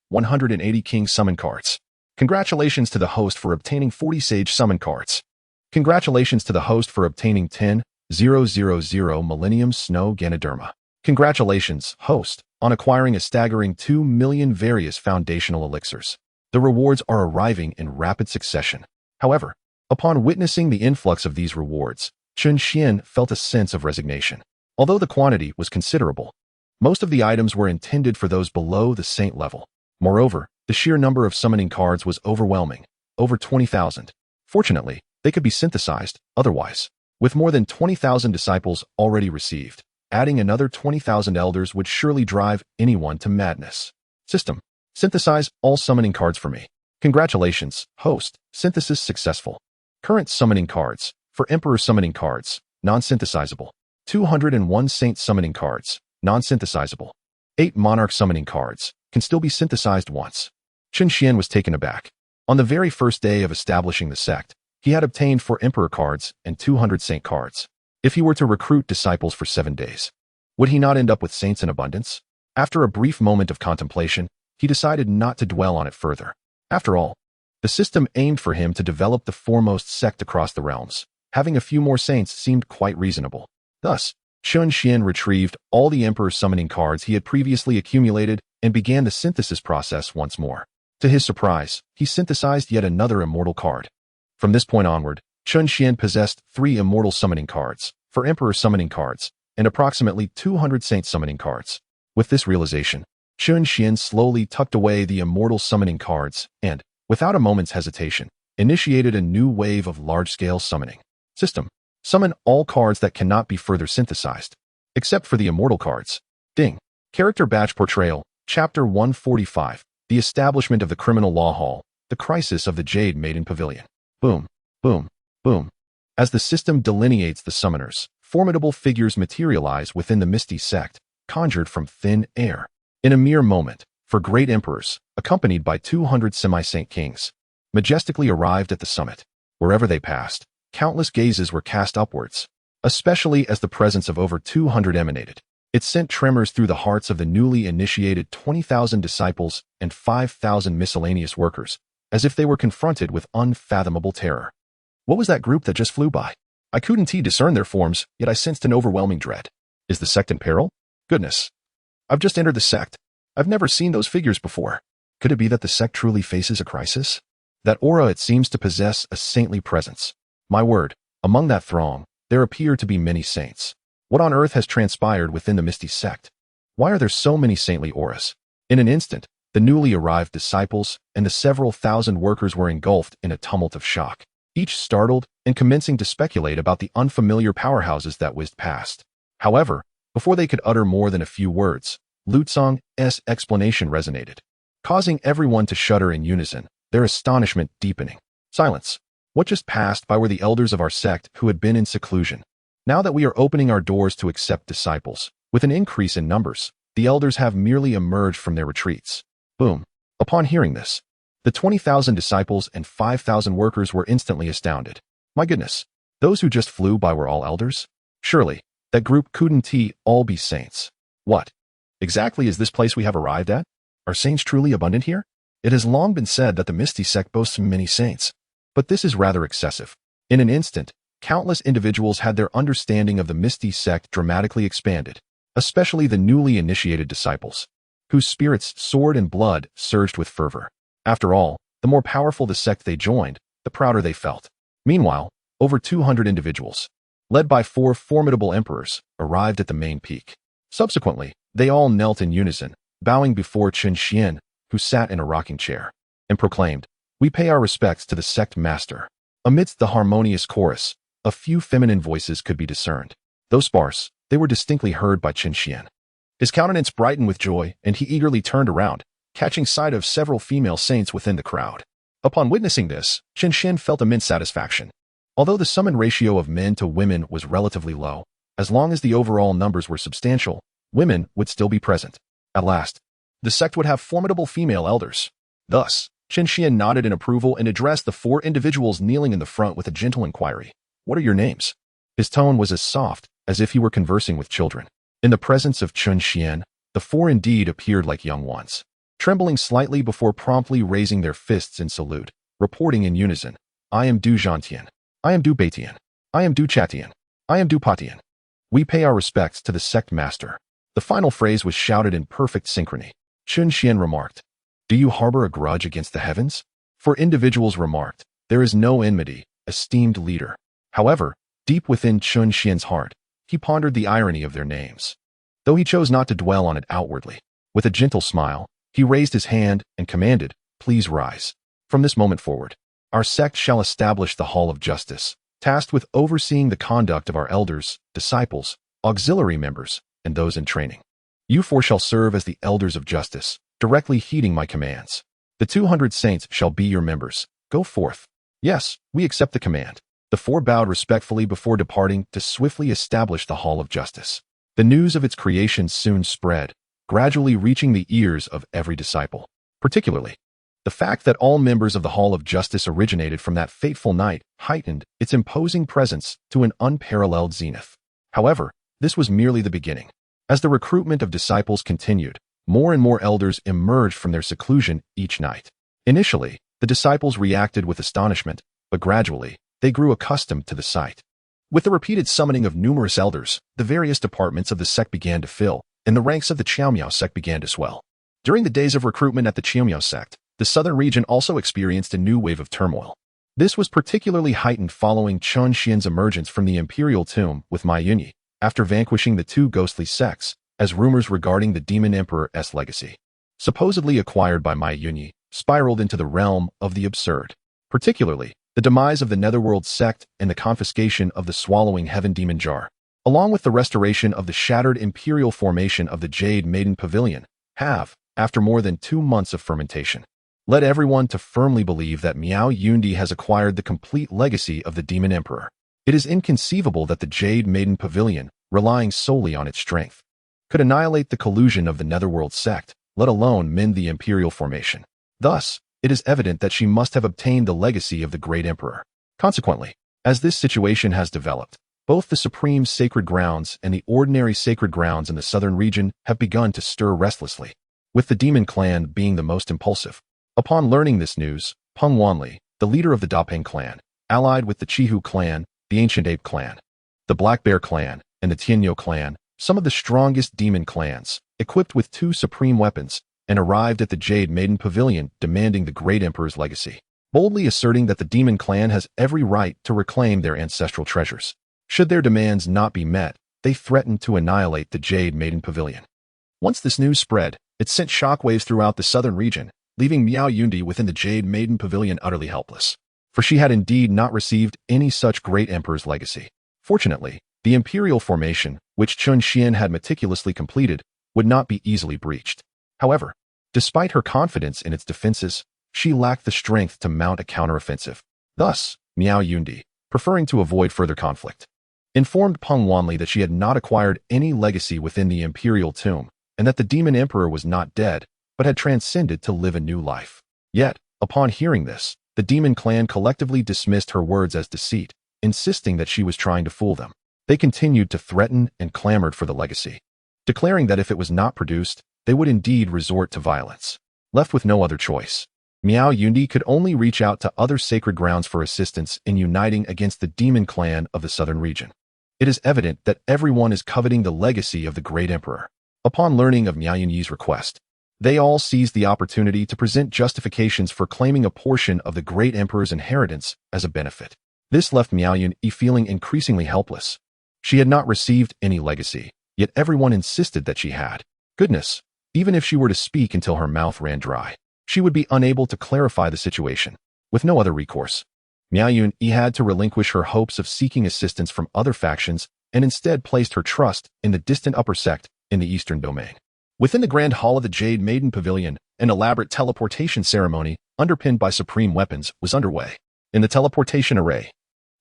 180 King Summon cards. Congratulations to the host for obtaining 40 Sage Summon cards. Congratulations to the host for obtaining 10,000 Millennium Snow Ganoderma. Congratulations, host, on acquiring a staggering 2 million various foundational elixirs. The rewards are arriving in rapid succession. However, upon witnessing the influx of these rewards, Chen Xuan felt a sense of resignation. Although the quantity was considerable, most of the items were intended for those below the saint level. Moreover, the sheer number of summoning cards was overwhelming, over 20,000. Fortunately, they could be synthesized, otherwise, with more than 20,000 disciples already received, adding another 20,000 elders would surely drive anyone to madness. System, synthesize all summoning cards for me. Congratulations, host, synthesis successful. Current summoning cards, for Emperor summoning cards, non-synthesizable. 201 Saint summoning cards, non-synthesizable. 8 Monarch summoning cards, can still be synthesized once. Chen Xuan was taken aback. On the very first day of establishing the sect, he had obtained 4 Emperor cards and 200 Saint cards. If he were to recruit disciples for 7 days, would he not end up with saints in abundance? After a brief moment of contemplation, he decided not to dwell on it further. After all, the system aimed for him to develop the foremost sect across the realms. Having a few more saints seemed quite reasonable. Thus, Chen Xuan retrieved all the Emperor summoning cards he had previously accumulated and began the synthesis process once more. To his surprise, he synthesized yet another immortal card. From this point onward, Chen Xuan possessed 3 immortal summoning cards, 4 Emperor summoning cards, and approximately 200 Saint summoning cards. With this realization, Chen Xuan slowly tucked away the immortal summoning cards and, without a moment's hesitation, initiated a new wave of large-scale summoning. System, summon all cards that cannot be further synthesized, except for the immortal cards. Ding. Character Batch Portrayal, Chapter 145, The Establishment of the Criminal Law Hall, The Crisis of the Jade Maiden Pavilion. Boom, boom, boom. As the system delineates the summoners, formidable figures materialize within the Misty Sect, conjured from thin air. In a mere moment, for great emperors, accompanied by 200 semi-saint kings, majestically arrived at the summit. Wherever they passed, countless gazes were cast upwards, especially as the presence of over 200 emanated. It sent tremors through the hearts of the newly initiated 20,000 disciples and 5,000 miscellaneous workers, as if they were confronted with unfathomable terror. What was that group that just flew by? I couldn't discern their forms, yet I sensed an overwhelming dread. Is the sect in peril? Goodness. I've just entered the sect. I've never seen those figures before. Could it be that the sect truly faces a crisis? That aura, it seems to possess a saintly presence. My word, among that throng, there appear to be many saints. What on earth has transpired within the Misty Sect? Why are there so many saintly auras? In an instant, the newly arrived disciples and the several thousand workers were engulfed in a tumult of shock, each startled and commencing to speculate about the unfamiliar powerhouses that whizzed past. However, before they could utter more than a few words, Lutsong's explanation resonated, causing everyone to shudder in unison, their astonishment deepening. Silence. What just passed by were the elders of our sect who had been in seclusion. Now that we are opening our doors to accept disciples, with an increase in numbers, the elders have merely emerged from their retreats. Boom. Upon hearing this, the 20,000 disciples and 5,000 workers were instantly astounded. My goodness, those who just flew by were all elders? Surely, that group couldn't all be saints. What exactly is this place we have arrived at? Are saints truly abundant here? It has long been said that the Misty Sect boasts many saints, but this is rather excessive. In an instant, countless individuals had their understanding of the Misty Sect dramatically expanded, especially the newly initiated disciples, whose spirits soared and blood surged with fervor. After all, the more powerful the sect they joined, the prouder they felt. Meanwhile, over 200 individuals, led by 4 formidable emperors, arrived at the main peak. Subsequently, they all knelt in unison, bowing before Chen Xuan, who sat in a rocking chair, and proclaimed, "We pay our respects to the sect master." Amidst the harmonious chorus, a few feminine voices could be discerned. Though sparse, they were distinctly heard by Chen Xuan. His countenance brightened with joy, and he eagerly turned around, catching sight of several female saints within the crowd. Upon witnessing this, Chen Xuan felt immense satisfaction. Although the summoned ratio of men to women was relatively low, as long as the overall numbers were substantial, women would still be present. At last, the sect would have formidable female elders. Thus, Chen Xuan nodded in approval and addressed the 4 individuals kneeling in the front with a gentle inquiry. "What are your names?" His tone was as soft as if he were conversing with children. In the presence of Chen Xuan, the 4 indeed appeared like young ones, trembling slightly before promptly raising their fists in salute, reporting in unison, "I am Du Zhantian. I am Du Beitian. I am Du Chatian. I am Du Patian. We pay our respects to the sect master." The final phrase was shouted in perfect synchrony. Chen Xuan remarked, "Do you harbor a grudge against the heavens?" 4 individuals remarked, "There is no enmity, esteemed leader." However, deep within Chen Xuan's heart, he pondered the irony of their names. Though he chose not to dwell on it outwardly, with a gentle smile, he raised his hand and commanded, "Please rise. From this moment forward, our sect shall establish the Hall of Justice, tasked with overseeing the conduct of our elders, disciples, auxiliary members, and those in training. You 4 shall serve as the elders of justice, directly heeding my commands. The 200 saints shall be your members. Go forth." "Yes, we accept the command." The 4 bowed respectfully before departing to swiftly establish the Hall of Justice. The news of its creation soon spread, gradually reaching the ears of every disciple. Particularly, the fact that all members of the Hall of Justice originated from that fateful night heightened its imposing presence to an unparalleled zenith. However, this was merely the beginning. As the recruitment of disciples continued, more and more elders emerged from their seclusion each night. Initially, the disciples reacted with astonishment, but gradually, they grew accustomed to the sight. With the repeated summoning of numerous elders, the various departments of the sect began to fill, and the ranks of the Qiaomiao sect began to swell. During the days of recruitment at the Qiaomiao sect, the southern region also experienced a new wave of turmoil. This was particularly heightened following Chen Xuan's emergence from the imperial tomb with Ma Yunyi, after vanquishing the 2 ghostly sects, as rumors regarding the demon emperor's legacy, supposedly acquired by Ma Yunyi, spiraled into the realm of the absurd. Particularly, the demise of the Netherworld sect and the confiscation of the Swallowing Heaven demon jar, along with the restoration of the shattered imperial formation of the Jade Maiden Pavilion, have, after more than 2 months of fermentation, led everyone to firmly believe that Miao Yundi has acquired the complete legacy of the demon emperor. It is inconceivable that the Jade Maiden Pavilion, relying solely on its strength, could annihilate the collusion of the Netherworld sect, let alone mend the imperial formation. Thus, it is evident that she must have obtained the legacy of the great emperor. Consequently, as this situation has developed, both the supreme sacred grounds and the ordinary sacred grounds in the southern region have begun to stir restlessly, with the demon clan being the most impulsive. Upon learning this news, Peng Wanli, the leader of the Dapeng clan, allied with the Chihu clan, the Ancient Ape clan, the Black Bear clan, and the Tianyo clan, some of the strongest demon clans, equipped with 2 supreme weapons, and arrived at the Jade Maiden Pavilion demanding the great emperor's legacy, boldly asserting that the demon clan has every right to reclaim their ancestral treasures. Should their demands not be met, they threatened to annihilate the Jade Maiden Pavilion. Once this news spread, it sent shockwaves throughout the southern region, leaving Miao Yundi within the Jade Maiden Pavilion utterly helpless, for she had indeed not received any such great emperor's legacy. Fortunately, the imperial formation, which Chen Xuan had meticulously completed, would not be easily breached. However, despite her confidence in its defenses, she lacked the strength to mount a counteroffensive. Thus, Miao Yundi, preferring to avoid further conflict, informed Peng Wanli that she had not acquired any legacy within the imperial tomb, and that the demon emperor was not dead, but had transcended to live a new life. Yet, upon hearing this, the demon clan collectively dismissed her words as deceit, insisting that she was trying to fool them. They continued to threaten and clamored for the legacy, declaring that if it was not produced, they would indeed resort to violence. Left with no other choice, Miao Yundi could only reach out to other sacred grounds for assistance in uniting against the demon clan of the southern region. It is evident that everyone is coveting the legacy of the great emperor. Upon learning of Miao Yunyi's request, they all seized the opportunity to present justifications for claiming a portion of the great emperor's inheritance as a benefit. This left Miao Yunyi feeling increasingly helpless. She had not received any legacy, yet everyone insisted that she had. Goodness, even if she were to speak until her mouth ran dry, she would be unable to clarify the situation. With no other recourse, Miao Yunyi had to relinquish her hopes of seeking assistance from other factions and instead placed her trust in the distant upper sect in the eastern domain. Within the Grand Hall of the Jade Maiden Pavilion, an elaborate teleportation ceremony, underpinned by supreme weapons, was underway. In the teleportation array,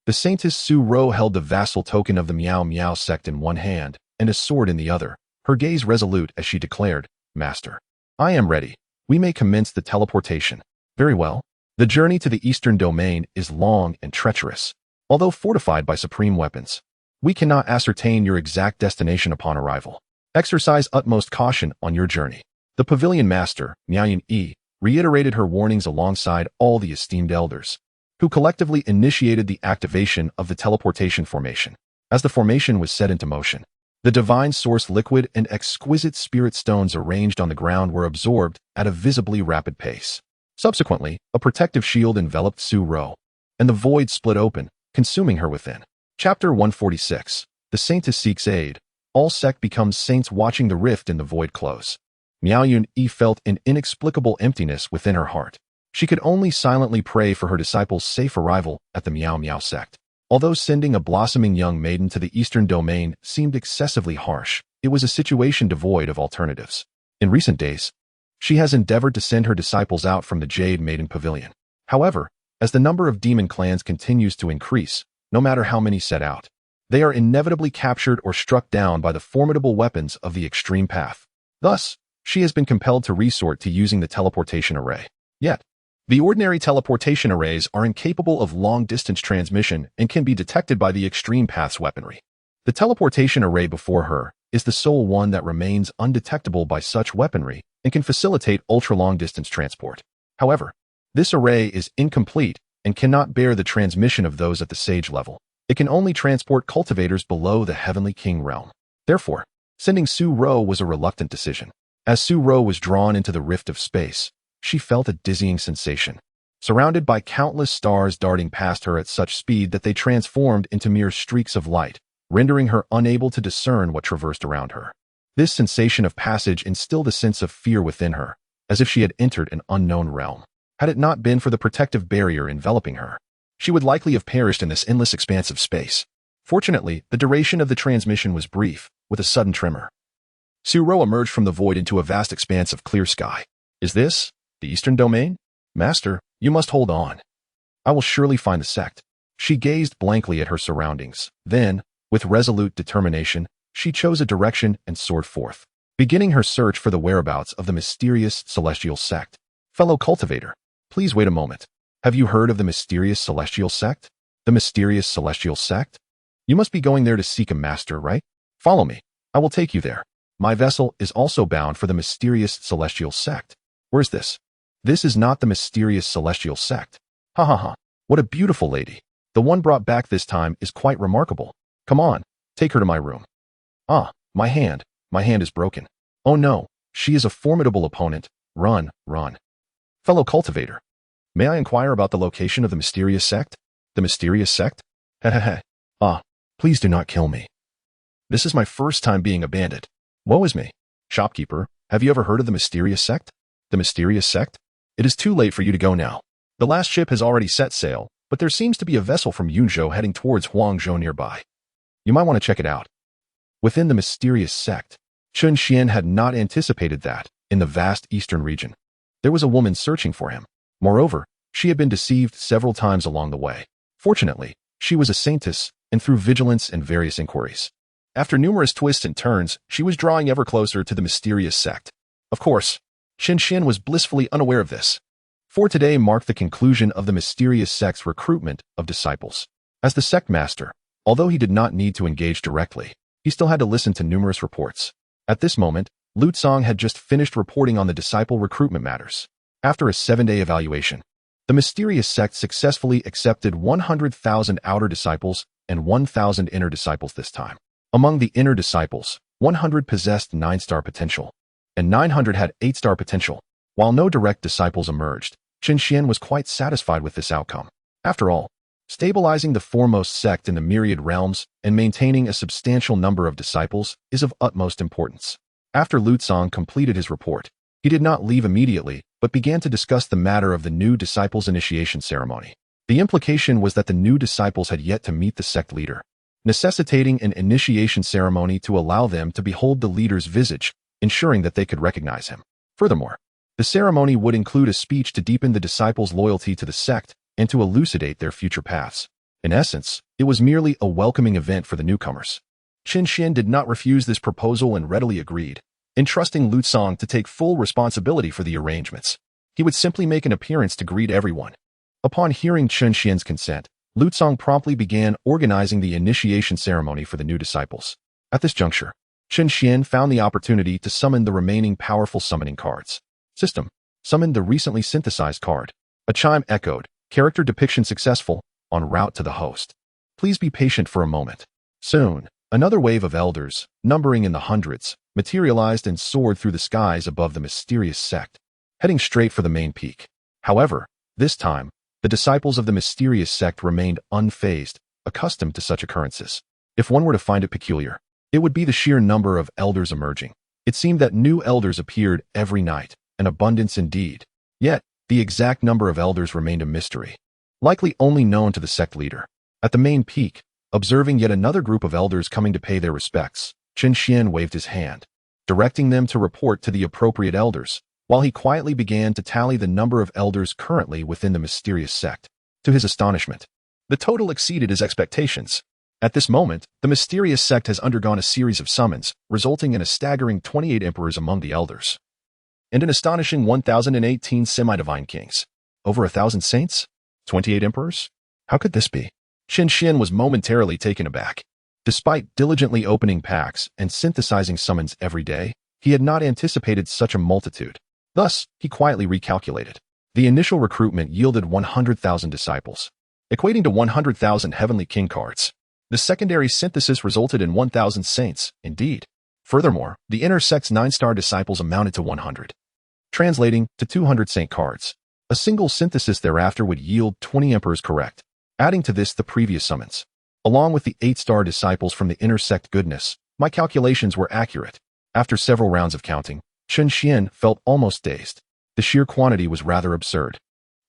the Saintess Su Ro held the vassal token of the Miao Miao sect in one hand and a sword in the other, her gaze resolute as she declared, "Master, I am ready. We may commence the teleportation." Very well. The journey to the eastern domain is long and treacherous. Although fortified by supreme weapons, we cannot ascertain your exact destination upon arrival. Exercise utmost caution on your journey. The pavilion master, Miao Yunyi, reiterated her warnings alongside all the esteemed elders, who collectively initiated the activation of the teleportation formation. As the formation was set into motion, the divine source liquid and exquisite spirit stones arranged on the ground were absorbed at a visibly rapid pace. Subsequently, a protective shield enveloped Su Ro, and the void split open, consuming her within. Chapter 146. The Saintess Seeks Aid. All sect becomes saints watching the rift in the void close. Miao Yunyi felt an inexplicable emptiness within her heart. She could only silently pray for her disciples' safe arrival at the Miao Miao sect. Although sending a blossoming young maiden to the eastern domain seemed excessively harsh, it was a situation devoid of alternatives. In recent days, she has endeavored to send her disciples out from the Jade Maiden Pavilion. However, as the number of demon clans continues to increase, no matter how many set out, they are inevitably captured or struck down by the formidable weapons of the extreme path. Thus, she has been compelled to resort to using the teleportation array. Yet, the ordinary teleportation arrays are incapable of long-distance transmission and can be detected by the extreme path's weaponry. The teleportation array before her is the sole one that remains undetectable by such weaponry and can facilitate ultra-long-distance transport. However, this array is incomplete and cannot bear the transmission of those at the sage level. It can only transport cultivators below the Heavenly King realm. Therefore, sending Su Ro was a reluctant decision. As Su Ro was drawn into the rift of space, she felt a dizzying sensation. Surrounded by countless stars darting past her at such speed that they transformed into mere streaks of light, rendering her unable to discern what traversed around her. This sensation of passage instilled a sense of fear within her, as if she had entered an unknown realm. Had it not been for the protective barrier enveloping her, she would likely have perished in this endless expanse of space. Fortunately, the duration of the transmission was brief, with a sudden tremor. Su Ro emerged from the void into a vast expanse of clear sky. Is this the eastern domain? Master, you must hold on. I will surely find the sect. She gazed blankly at her surroundings. Then, with resolute determination, she chose a direction and soared forth, beginning her search for the whereabouts of the mysterious celestial sect. Fellow cultivator, please wait a moment. Have you heard of the mysterious celestial sect? The mysterious celestial sect? You must be going there to seek a master, right? Follow me. I will take you there. My vessel is also bound for the mysterious celestial sect. Where's this? This is not the mysterious celestial sect. Ha ha ha. What a beautiful lady. The one brought back this time is quite remarkable. Come on, take her to my room. Ah, my hand. My hand is broken. Oh no, she is a formidable opponent. Run, run. Fellow cultivator, may I inquire about the location of the mysterious sect? The mysterious sect? Hehehe. Ah, please do not kill me. This is my first time being a bandit. Woe is me. Shopkeeper, have you ever heard of the mysterious sect? The mysterious sect? It is too late for you to go now. The last ship has already set sail, but there seems to be a vessel from Yunzhou heading towards Huangzhou nearby. You might want to check it out. Within the mysterious sect, Chen Xuan had not anticipated that, in the vast eastern region, there was a woman searching for him. Moreover, she had been deceived several times along the way. Fortunately, she was a saintess, and through vigilance and various inquiries, after numerous twists and turns, she was drawing ever closer to the mysterious sect. Of course, Chen Xuan was blissfully unaware of this. For today marked the conclusion of the mysterious sect's recruitment of disciples. As the sect master, although he did not need to engage directly, he still had to listen to numerous reports. At this moment, Lu Tsang had just finished reporting on the disciple recruitment matters. After a 7-day evaluation, the mysterious sect successfully accepted 100,000 outer disciples and 1,000 inner disciples this time. Among the inner disciples, 100 possessed 9-star potential, and 900 had 8-star potential. While no direct disciples emerged, Chen Xuan was quite satisfied with this outcome. After all, stabilizing the foremost sect in the myriad realms and maintaining a substantial number of disciples is of utmost importance. After Lu Tsang completed his report, he did not leave immediately, but began to discuss the matter of the new disciples' initiation ceremony. The implication was that the new disciples had yet to meet the sect leader, necessitating an initiation ceremony to allow them to behold the leader's visage, ensuring that they could recognize him. Furthermore, the ceremony would include a speech to deepen the disciples' loyalty to the sect and to elucidate their future paths. In essence, it was merely a welcoming event for the newcomers. Chen Xuan did not refuse this proposal and readily agreed, entrusting Lu Tsang to take full responsibility for the arrangements. He would simply make an appearance to greet everyone. Upon hearing Chen Xuan's consent, Lu Tsang promptly began organizing the initiation ceremony for the new disciples. At this juncture, Chen Xuan found the opportunity to summon the remaining powerful summoning cards. System: summoned the recently synthesized card. A chime echoed. Character depiction successful. En route to the host. Please be patient for a moment. Soon, another wave of elders, numbering in the hundreds, materialized and soared through the skies above the mysterious sect, heading straight for the main peak. However, this time, the disciples of the mysterious sect remained unfazed, accustomed to such occurrences. If one were to find it peculiar, it would be the sheer number of elders emerging. It seemed that new elders appeared every night, an abundance indeed. Yet, the exact number of elders remained a mystery, likely only known to the sect leader. At the main peak, observing yet another group of elders coming to pay their respects, Chen Xuan waved his hand, directing them to report to the appropriate elders, while he quietly began to tally the number of elders currently within the mysterious sect. To his astonishment, the total exceeded his expectations. At this moment, the mysterious sect has undergone a series of summons, resulting in a staggering 28 emperors among the elders, and an astonishing 1,018 semi-divine kings. Over 1,000 saints? 28 emperors? How could this be? Chen Xuan was momentarily taken aback. Despite diligently opening packs and synthesizing summons every day, he had not anticipated such a multitude. Thus, he quietly recalculated. The initial recruitment yielded 100,000 disciples, equating to 100,000 heavenly king cards. The secondary synthesis resulted in 1,000 saints, indeed. Furthermore, the inner sect's 9-star disciples amounted to 100, translating to 200 saint cards. A single synthesis thereafter would yield 20 emperors correct. Adding to this the previous summons, along with the 8-star disciples from the inner sect goodness, my calculations were accurate. After several rounds of counting, Chen Xuan felt almost dazed. The sheer quantity was rather absurd,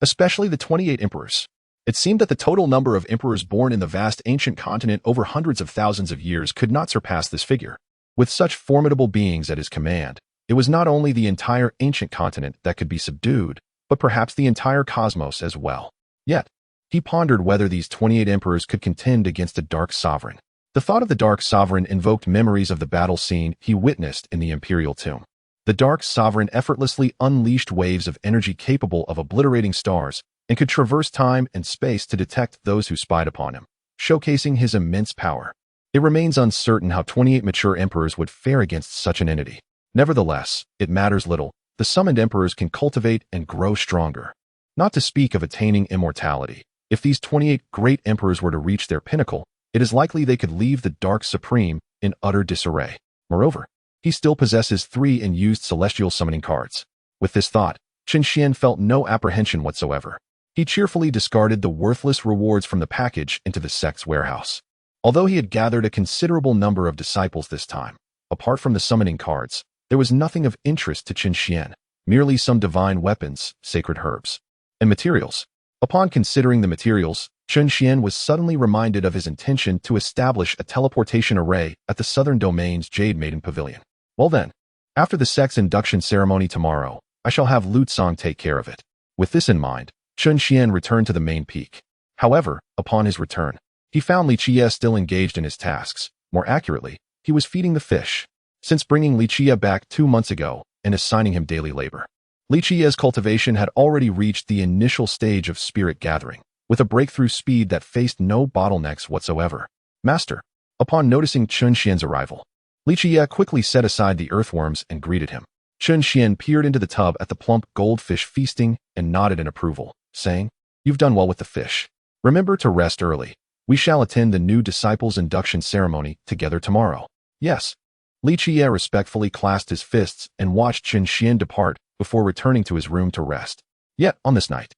especially the 28 emperors. It seemed that the total number of emperors born in the vast ancient continent over hundreds of thousands of years could not surpass this figure. With such formidable beings at his command, it was not only the entire ancient continent that could be subdued, but perhaps the entire cosmos as well. Yet, he pondered whether these 28 emperors could contend against a dark sovereign. The thought of the dark sovereign invoked memories of the battle scene he witnessed in the imperial tomb. The dark sovereign effortlessly unleashed waves of energy capable of obliterating stars and could traverse time and space to detect those who spied upon him, showcasing his immense power. It remains uncertain how 28 mature emperors would fare against such an entity. Nevertheless, it matters little. The summoned emperors can cultivate and grow stronger, not to speak of attaining immortality. If these 28 great emperors were to reach their pinnacle, it is likely they could leave the Dark Supreme in utter disarray. Moreover, he still possesses 3 unused celestial summoning cards. With this thought, Chen Xuan felt no apprehension whatsoever. He cheerfully discarded the worthless rewards from the package into the sect's warehouse. Although he had gathered a considerable number of disciples this time, apart from the summoning cards, there was nothing of interest to Chen Xuan, merely some divine weapons, sacred herbs, and materials. Upon considering the materials, Chen Xuan was suddenly reminded of his intention to establish a teleportation array at the Southern Domain's Jade Maiden Pavilion. Well then, after the sect's induction ceremony tomorrow, I shall have Lu Tsang take care of it. With this in mind, Chen Xuan returned to the main peak. However, upon his return, he found Li Qie still engaged in his tasks. More accurately, he was feeding the fish. Since bringing Li Qie back 2 months ago and assigning him daily labor, Li Qie's cultivation had already reached the initial stage of spirit gathering, with a breakthrough speed that faced no bottlenecks whatsoever. Master, upon noticing Chen Xuan's arrival, Li Jie quickly set aside the earthworms and greeted him. Chen Xuan peered into the tub at the plump goldfish feasting and nodded in approval, saying, "You've done well with the fish. Remember to rest early. We shall attend the new disciples' induction ceremony together tomorrow." "Yes." Li Jie respectfully clasped his fists and watched Chen Xuan depart before returning to his room to rest. Yet, on this night,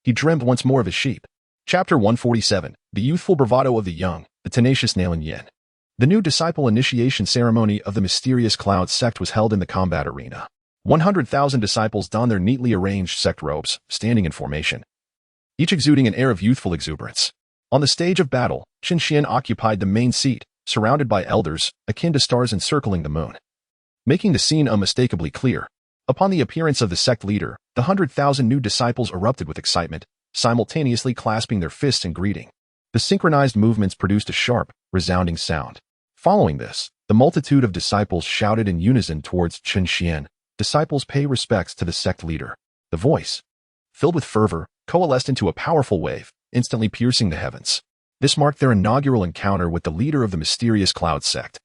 he dreamt once more of his sheep. Chapter 147, The Youthful Bravado of the Young, the Tenacious Nailan Yin. The new disciple initiation ceremony of the mysterious Cloud sect was held in the combat arena. 100,000 disciples donned their neatly arranged sect robes, standing in formation, each exuding an air of youthful exuberance. On the stage of battle, Chen Xuan occupied the main seat, surrounded by elders, akin to stars encircling the moon, making the scene unmistakably clear. Upon the appearance of the sect leader, the 100,000 new disciples erupted with excitement, simultaneously clasping their fists in greeting. The synchronized movements produced a sharp, resounding sound. Following this, the multitude of disciples shouted in unison towards Chen Xuan. Disciples pay respects to the sect leader. The voice, filled with fervor, coalesced into a powerful wave, instantly piercing the heavens. This marked their inaugural encounter with the leader of the mysterious Cloud sect,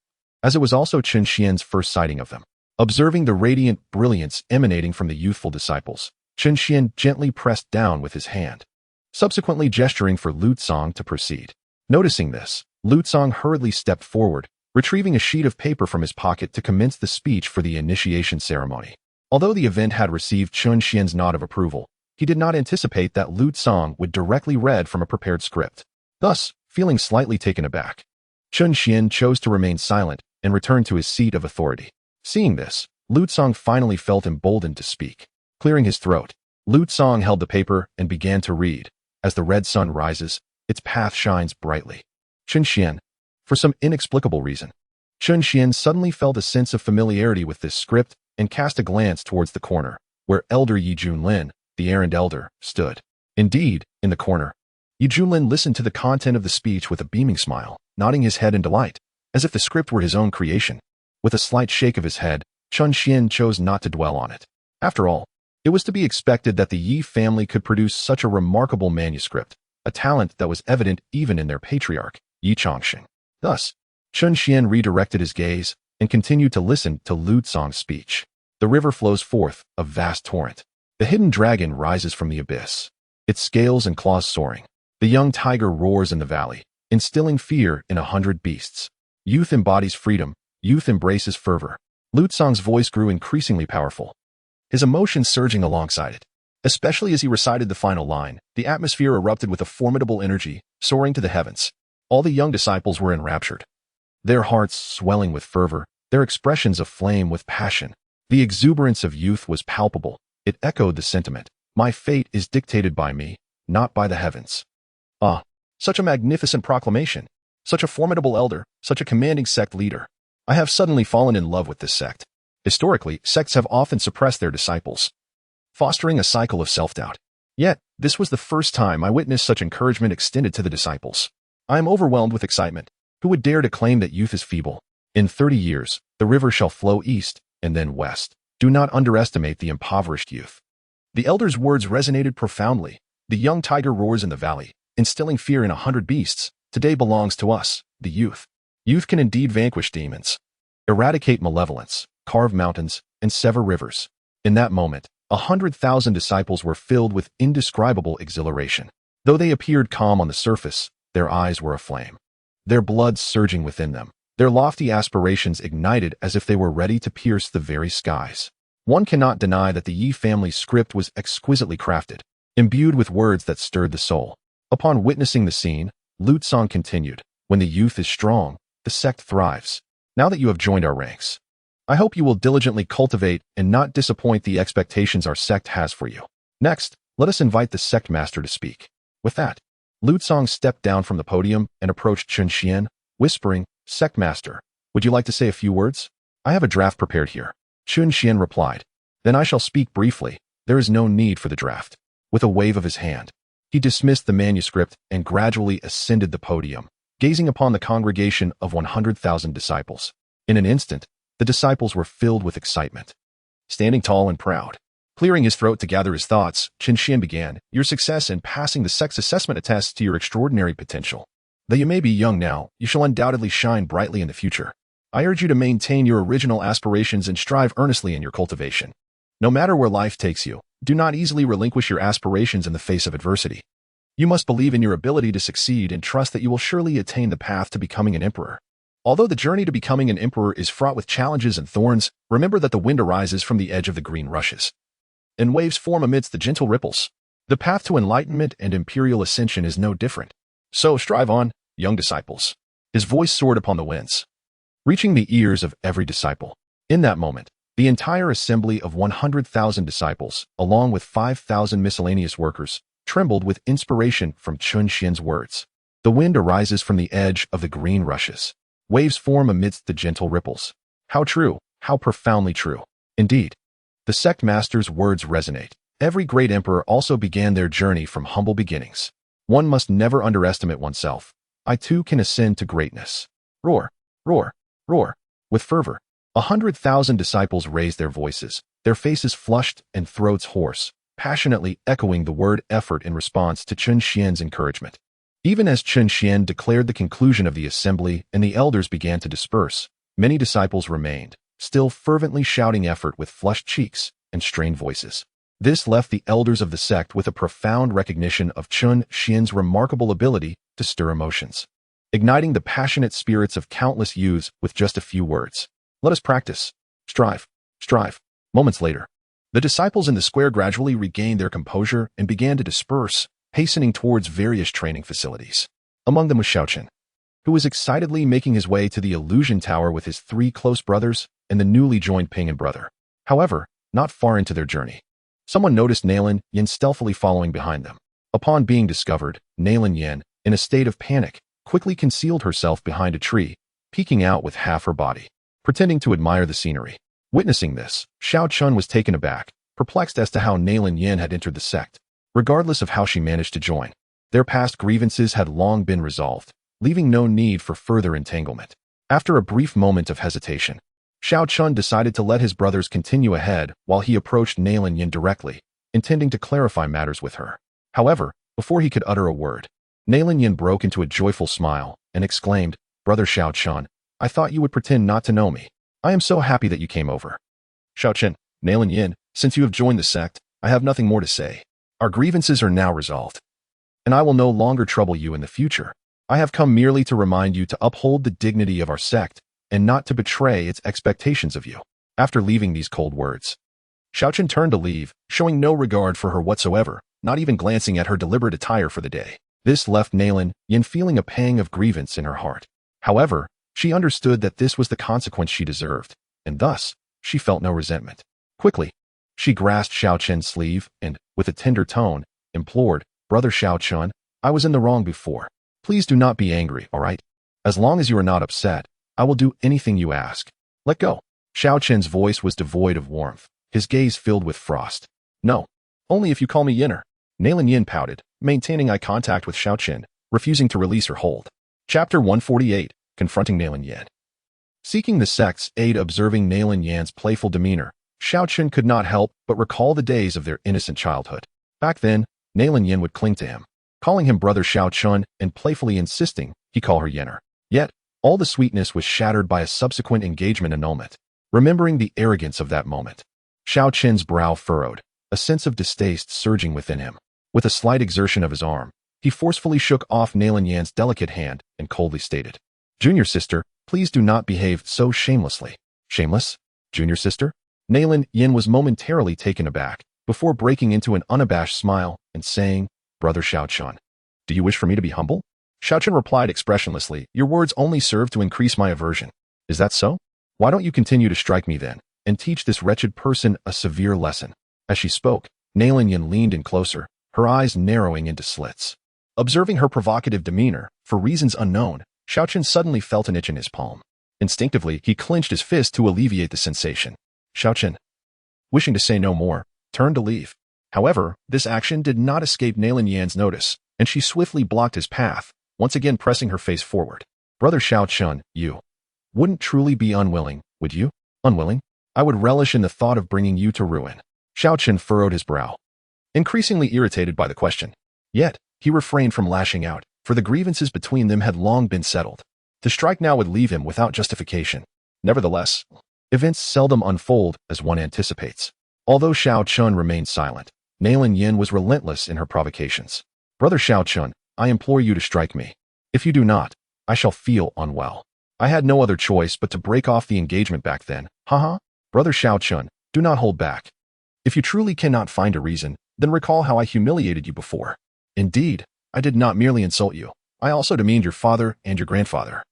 as it was also Chen Xuan's first sighting of them. Observing the radiant brilliance emanating from the youthful disciples, Chen Xuan gently pressed down with his hand, subsequently gesturing for Lutsong to proceed. Noticing this, Lutsong hurriedly stepped forward, retrieving a sheet of paper from his pocket to commence the speech for the initiation ceremony. Although the event had received Chen Xuan's nod of approval, he did not anticipate that Lutsong would directly read from a prepared script. Thus, feeling slightly taken aback, Chen Xuan chose to remain silent and return to his seat of authority. Seeing this, Lutsong finally felt emboldened to speak. Clearing his throat, Lutsong held the paper and began to read. As the red sun rises, its path shines brightly. Chen Xuan. For some inexplicable reason, Chen Xuan suddenly felt a sense of familiarity with this script and cast a glance towards the corner, where Elder Yi Junlin, the errand elder, stood. Indeed, in the corner, Yi Junlin listened to the content of the speech with a beaming smile, nodding his head in delight, as if the script were his own creation. With a slight shake of his head, Chen Xuan chose not to dwell on it. After all, it was to be expected that the Yi family could produce such a remarkable manuscript, a talent that was evident even in their patriarch, Yi Chongqing. Thus, Chen Xuan redirected his gaze and continued to listen to Lutsong's speech. The river flows forth, a vast torrent. The hidden dragon rises from the abyss, its scales and claws soaring. The young tiger roars in the valley, instilling fear in 100 beasts. Youth embodies freedom. Youth embraces fervor. Lutsong's voice grew increasingly powerful, his emotions surging alongside it. Especially as he recited the final line, the atmosphere erupted with a formidable energy, soaring to the heavens. All the young disciples were enraptured, their hearts swelling with fervor, their expressions aflame with passion. The exuberance of youth was palpable. It echoed the sentiment, "My fate is dictated by me, not by the heavens." Ah, such a magnificent proclamation, such a formidable elder, such a commanding sect leader. I have suddenly fallen in love with this sect. Historically, sects have often suppressed their disciples, fostering a cycle of self-doubt. Yet, this was the first time I witnessed such encouragement extended to the disciples. I am overwhelmed with excitement. Who would dare to claim that youth is feeble? In 30 years, the river shall flow east and then west. Do not underestimate the impoverished youth. The elder's words resonated profoundly. The young tiger roars in the valley, instilling fear in 100 beasts. Today belongs to us, the youth. Youth can indeed vanquish demons, eradicate malevolence, carve mountains, and sever rivers. In that moment, 100,000 disciples were filled with indescribable exhilaration. Though they appeared calm on the surface, their eyes were aflame, their blood surging within them, their lofty aspirations ignited as if they were ready to pierce the very skies. One cannot deny that the Yi family's script was exquisitely crafted, imbued with words that stirred the soul. Upon witnessing the scene, Lutsong continued, "When the youth is strong, the sect thrives. Now that you have joined our ranks, I hope you will diligently cultivate and not disappoint the expectations our sect has for you. Next, let us invite the sect master to speak." With that, Lutsong stepped down from the podium and approached Chen Xuan, whispering, "Sect master, would you like to say a few words?" "I have a draft prepared here," Chen Xuan replied. "Then I shall speak briefly. There is no need for the draft." With a wave of his hand, he dismissed the manuscript and gradually ascended the podium, gazing upon the congregation of 100,000 disciples. In an instant, the disciples were filled with excitement. Standing tall and proud, clearing his throat to gather his thoughts, Chen Xuan began, "Your success in passing the sect's assessment attests to your extraordinary potential. Though you may be young now, you shall undoubtedly shine brightly in the future." I urge you to maintain your original aspirations and strive earnestly in your cultivation. No matter where life takes you, do not easily relinquish your aspirations in the face of adversity. You must believe in your ability to succeed and trust that you will surely attain the path to becoming an emperor. Although the journey to becoming an emperor is fraught with challenges and thorns, remember that the wind arises from the edge of the green rushes, and waves form amidst the gentle ripples. The path to enlightenment and imperial ascension is no different. So strive on, young disciples. His voice soared upon the winds, reaching the ears of every disciple. In that moment, the entire assembly of 100,000 disciples, along with 5,000 miscellaneous workers, trembled with inspiration from Chen Xuan's words. The wind arises from the edge of the green rushes. Waves form amidst the gentle ripples. How true, how profoundly true. Indeed, the sect master's words resonate. Every great emperor also began their journey from humble beginnings. One must never underestimate oneself. I too can ascend to greatness. Roar, roar, roar. With fervor, 100,000 disciples raised their voices, their faces flushed and throats hoarse, passionately echoing the word effort in response to Chen Xuan's encouragement. Even as Chen Xuan declared the conclusion of the assembly and the elders began to disperse, many disciples remained, still fervently shouting effort with flushed cheeks and strained voices. This left the elders of the sect with a profound recognition of Chen Xuan's remarkable ability to stir emotions, igniting the passionate spirits of countless youths with just a few words. Let us practice. Strive. Strive. Moments later, the disciples in the square gradually regained their composure and began to disperse, hastening towards various training facilities. Among them was Xiaochen, who was excitedly making his way to the illusion tower with his 3 close brothers and the newly joined Ping and brother. However, not far into their journey, someone noticed Nailin Yin stealthily following behind them. Upon being discovered, Nailin Yin, in a state of panic, quickly concealed herself behind a tree, peeking out with half her body, pretending to admire the scenery. Witnessing this, Xiao Chun was taken aback, perplexed as to how Nailin Yin had entered the sect. Regardless of how she managed to join, their past grievances had long been resolved, leaving no need for further entanglement. After a brief moment of hesitation, Xiao Chun decided to let his brothers continue ahead while he approached Nailin Yin directly, intending to clarify matters with her. However, before he could utter a word, Nailin Yin broke into a joyful smile and exclaimed, "Brother Xiao Chun, I thought you would pretend not to know me. I am so happy that you came over." "Xiao Chen, Nailin Yin, since you have joined the sect, I have nothing more to say. Our grievances are now resolved, and I will no longer trouble you in the future. I have come merely to remind you to uphold the dignity of our sect and not to betray its expectations of you." After leaving these cold words, Xiaochen turned to leave, showing no regard for her whatsoever, not even glancing at her deliberate attire for the day. This left Nailin Yin feeling a pang of grievance in her heart. However, she understood that this was the consequence she deserved, and thus, she felt no resentment. Quickly, she grasped Xiao Chen's sleeve and, with a tender tone, implored, "Brother Xiao Chen, I was in the wrong before. Please do not be angry, all right? As long as you are not upset, I will do anything you ask. Let go." Xiao Chen's voice was devoid of warmth, his gaze filled with frost. "No, only if you call me Yinner." Nailin Yin pouted, maintaining eye contact with Xiao Chen, refusing to release her hold. Chapter 148, Confronting Nailin Yin. Seeking the sect's aid, observing Nailin Yan's playful demeanor, Xiao Chen could not help but recall the days of their innocent childhood. Back then, Nailin Yin would cling to him, calling him Brother Xiao Chun and playfully insisting he call her Yinner. Yet, all the sweetness was shattered by a subsequent engagement annulment. Remembering the arrogance of that moment, Xiao Chen's brow furrowed, a sense of distaste surging within him. With a slight exertion of his arm, he forcefully shook off Nailin Yan's delicate hand and coldly stated, "Junior sister, please do not behave so shamelessly." "Shameless? Junior sister?" Nailin Yin was momentarily taken aback, before breaking into an unabashed smile and saying, "Brother Xiao Chun, do you wish for me to be humble?" Xiao Chun replied expressionlessly, "Your words only serve to increase my aversion. Is that so? Why don't you continue to strike me then, and teach this wretched person a severe lesson?" As she spoke, Nailin Yin leaned in closer, her eyes narrowing into slits. Observing her provocative demeanor, for reasons unknown, Xiao Chen suddenly felt an itch in his palm. Instinctively, he clenched his fist to alleviate the sensation. Xiao Chen, wishing to say no more, turned to leave. However, this action did not escape Nailin Yan's notice, and she swiftly blocked his path, once again pressing her face forward. "Brother Xiao Chun, you wouldn't truly be unwilling, would you?" "Unwilling? I would relish in the thought of bringing you to ruin." Xiao Chen furrowed his brow, increasingly irritated by the question. Yet, he refrained from lashing out, for the grievances between them had long been settled. To strike now would leave him without justification. Nevertheless, events seldom unfold as one anticipates. Although Xiao Chun remained silent, Nailin Yin was relentless in her provocations. Brother Xiao Chun, I implore you to strike me. If you do not, I shall feel unwell. I had no other choice but to break off the engagement back then. Haha. Brother Xiao Chun, do not hold back. If you truly cannot find a reason, then recall how I humiliated you before. Indeed, I did not merely insult you. I also demeaned your father and your grandfather.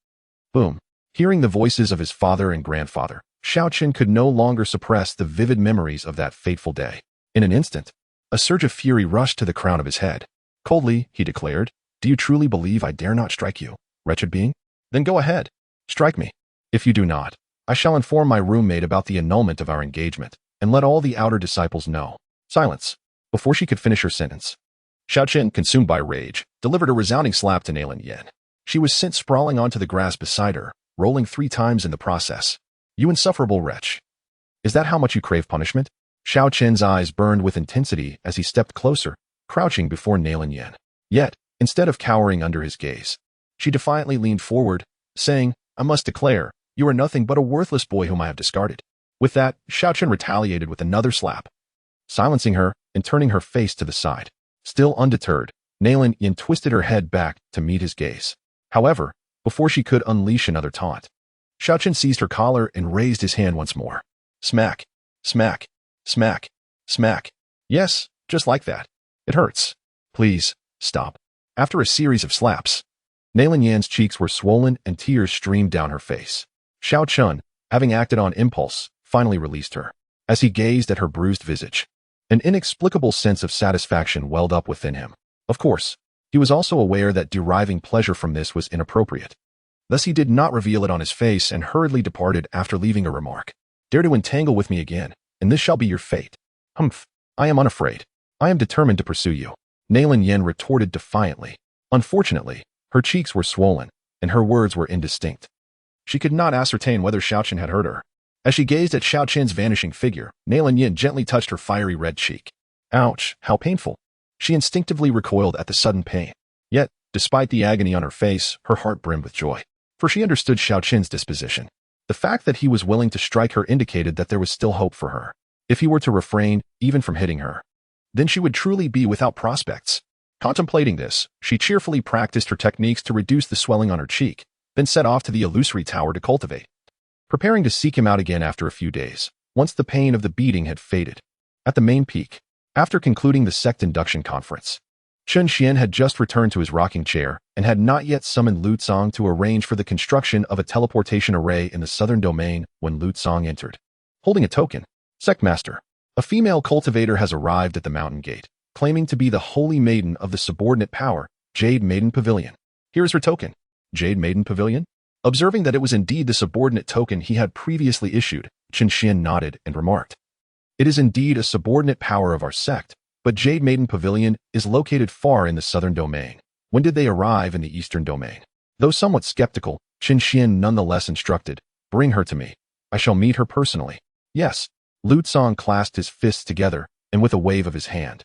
Boom. Hearing the voices of his father and grandfather, Xiao Chen could no longer suppress the vivid memories of that fateful day. In an instant, a surge of fury rushed to the crown of his head. Coldly, he declared, "Do you truly believe I dare not strike you, wretched being? Then go ahead. Strike me. If you do not, I shall inform my roommate about the annulment of our engagement, and let all the outer disciples know." Silence. Before she could finish her sentence, Xiao Chen, consumed by rage, delivered a resounding slap to Nailin Yin. She was sent sprawling onto the grass beside her, rolling 3 times in the process. "You insufferable wretch. Is that how much you crave punishment?" Xiao Chen's eyes burned with intensity as he stepped closer, crouching before Nailin Yin. Yet, instead of cowering under his gaze, she defiantly leaned forward, saying, "I must declare, you are nothing but a worthless boy whom I have discarded." With that, Xiao Chen retaliated with another slap, silencing her and turning her face to the side. Still undeterred, Nailin Yin twisted her head back to meet his gaze. However, before she could unleash another taunt, Xiao Chen seized her collar and raised his hand once more. Smack, smack, smack, smack. Yes, just like that. It hurts. Please, stop. After a series of slaps, Nailin Yan's cheeks were swollen and tears streamed down her face. Xiao Chun, having acted on impulse, finally released her. As he gazed at her bruised visage, an inexplicable sense of satisfaction welled up within him. Of course, he was also aware that deriving pleasure from this was inappropriate. Thus he did not reveal it on his face and hurriedly departed after leaving a remark. "Dare to entangle with me again, and this shall be your fate." "Humph, I am unafraid. I am determined to pursue you," Nailin Yin retorted defiantly. Unfortunately, her cheeks were swollen, and her words were indistinct. She could not ascertain whether Xiao Chen had heard her. As she gazed at Xiao Chen's vanishing figure, Nailin Yin gently touched her fiery red cheek. Ouch, how painful. She instinctively recoiled at the sudden pain. Yet, despite the agony on her face, her heart brimmed with joy. For she understood Xiao Chen's disposition. The fact that he was willing to strike her indicated that there was still hope for her. If he were to refrain, even from hitting her, then she would truly be without prospects. Contemplating this, she cheerfully practiced her techniques to reduce the swelling on her cheek, then set off to the illusory tower to cultivate, preparing to seek him out again after a few days, once the pain of the beating had faded. At the main peak, after concluding the sect induction conference, Chen Xuan had just returned to his rocking chair and had not yet summoned Lu Tsang to arrange for the construction of a teleportation array in the southern domain when Lu Tsang entered. Holding a token, "Sectmaster, a female cultivator has arrived at the mountain gate, claiming to be the holy maiden of the subordinate power, Jade Maiden Pavilion. Here is her token." Jade Maiden Pavilion? Observing that it was indeed the subordinate token he had previously issued, Chen Xuan nodded and remarked, "It is indeed a subordinate power of our sect, but Jade Maiden Pavilion is located far in the southern domain. When did they arrive in the eastern domain?" Though somewhat skeptical, Chen Xuan nonetheless instructed, "Bring her to me. I shall meet her personally." "Yes." Lu Tsang clasped his fists together, and with a wave of his hand,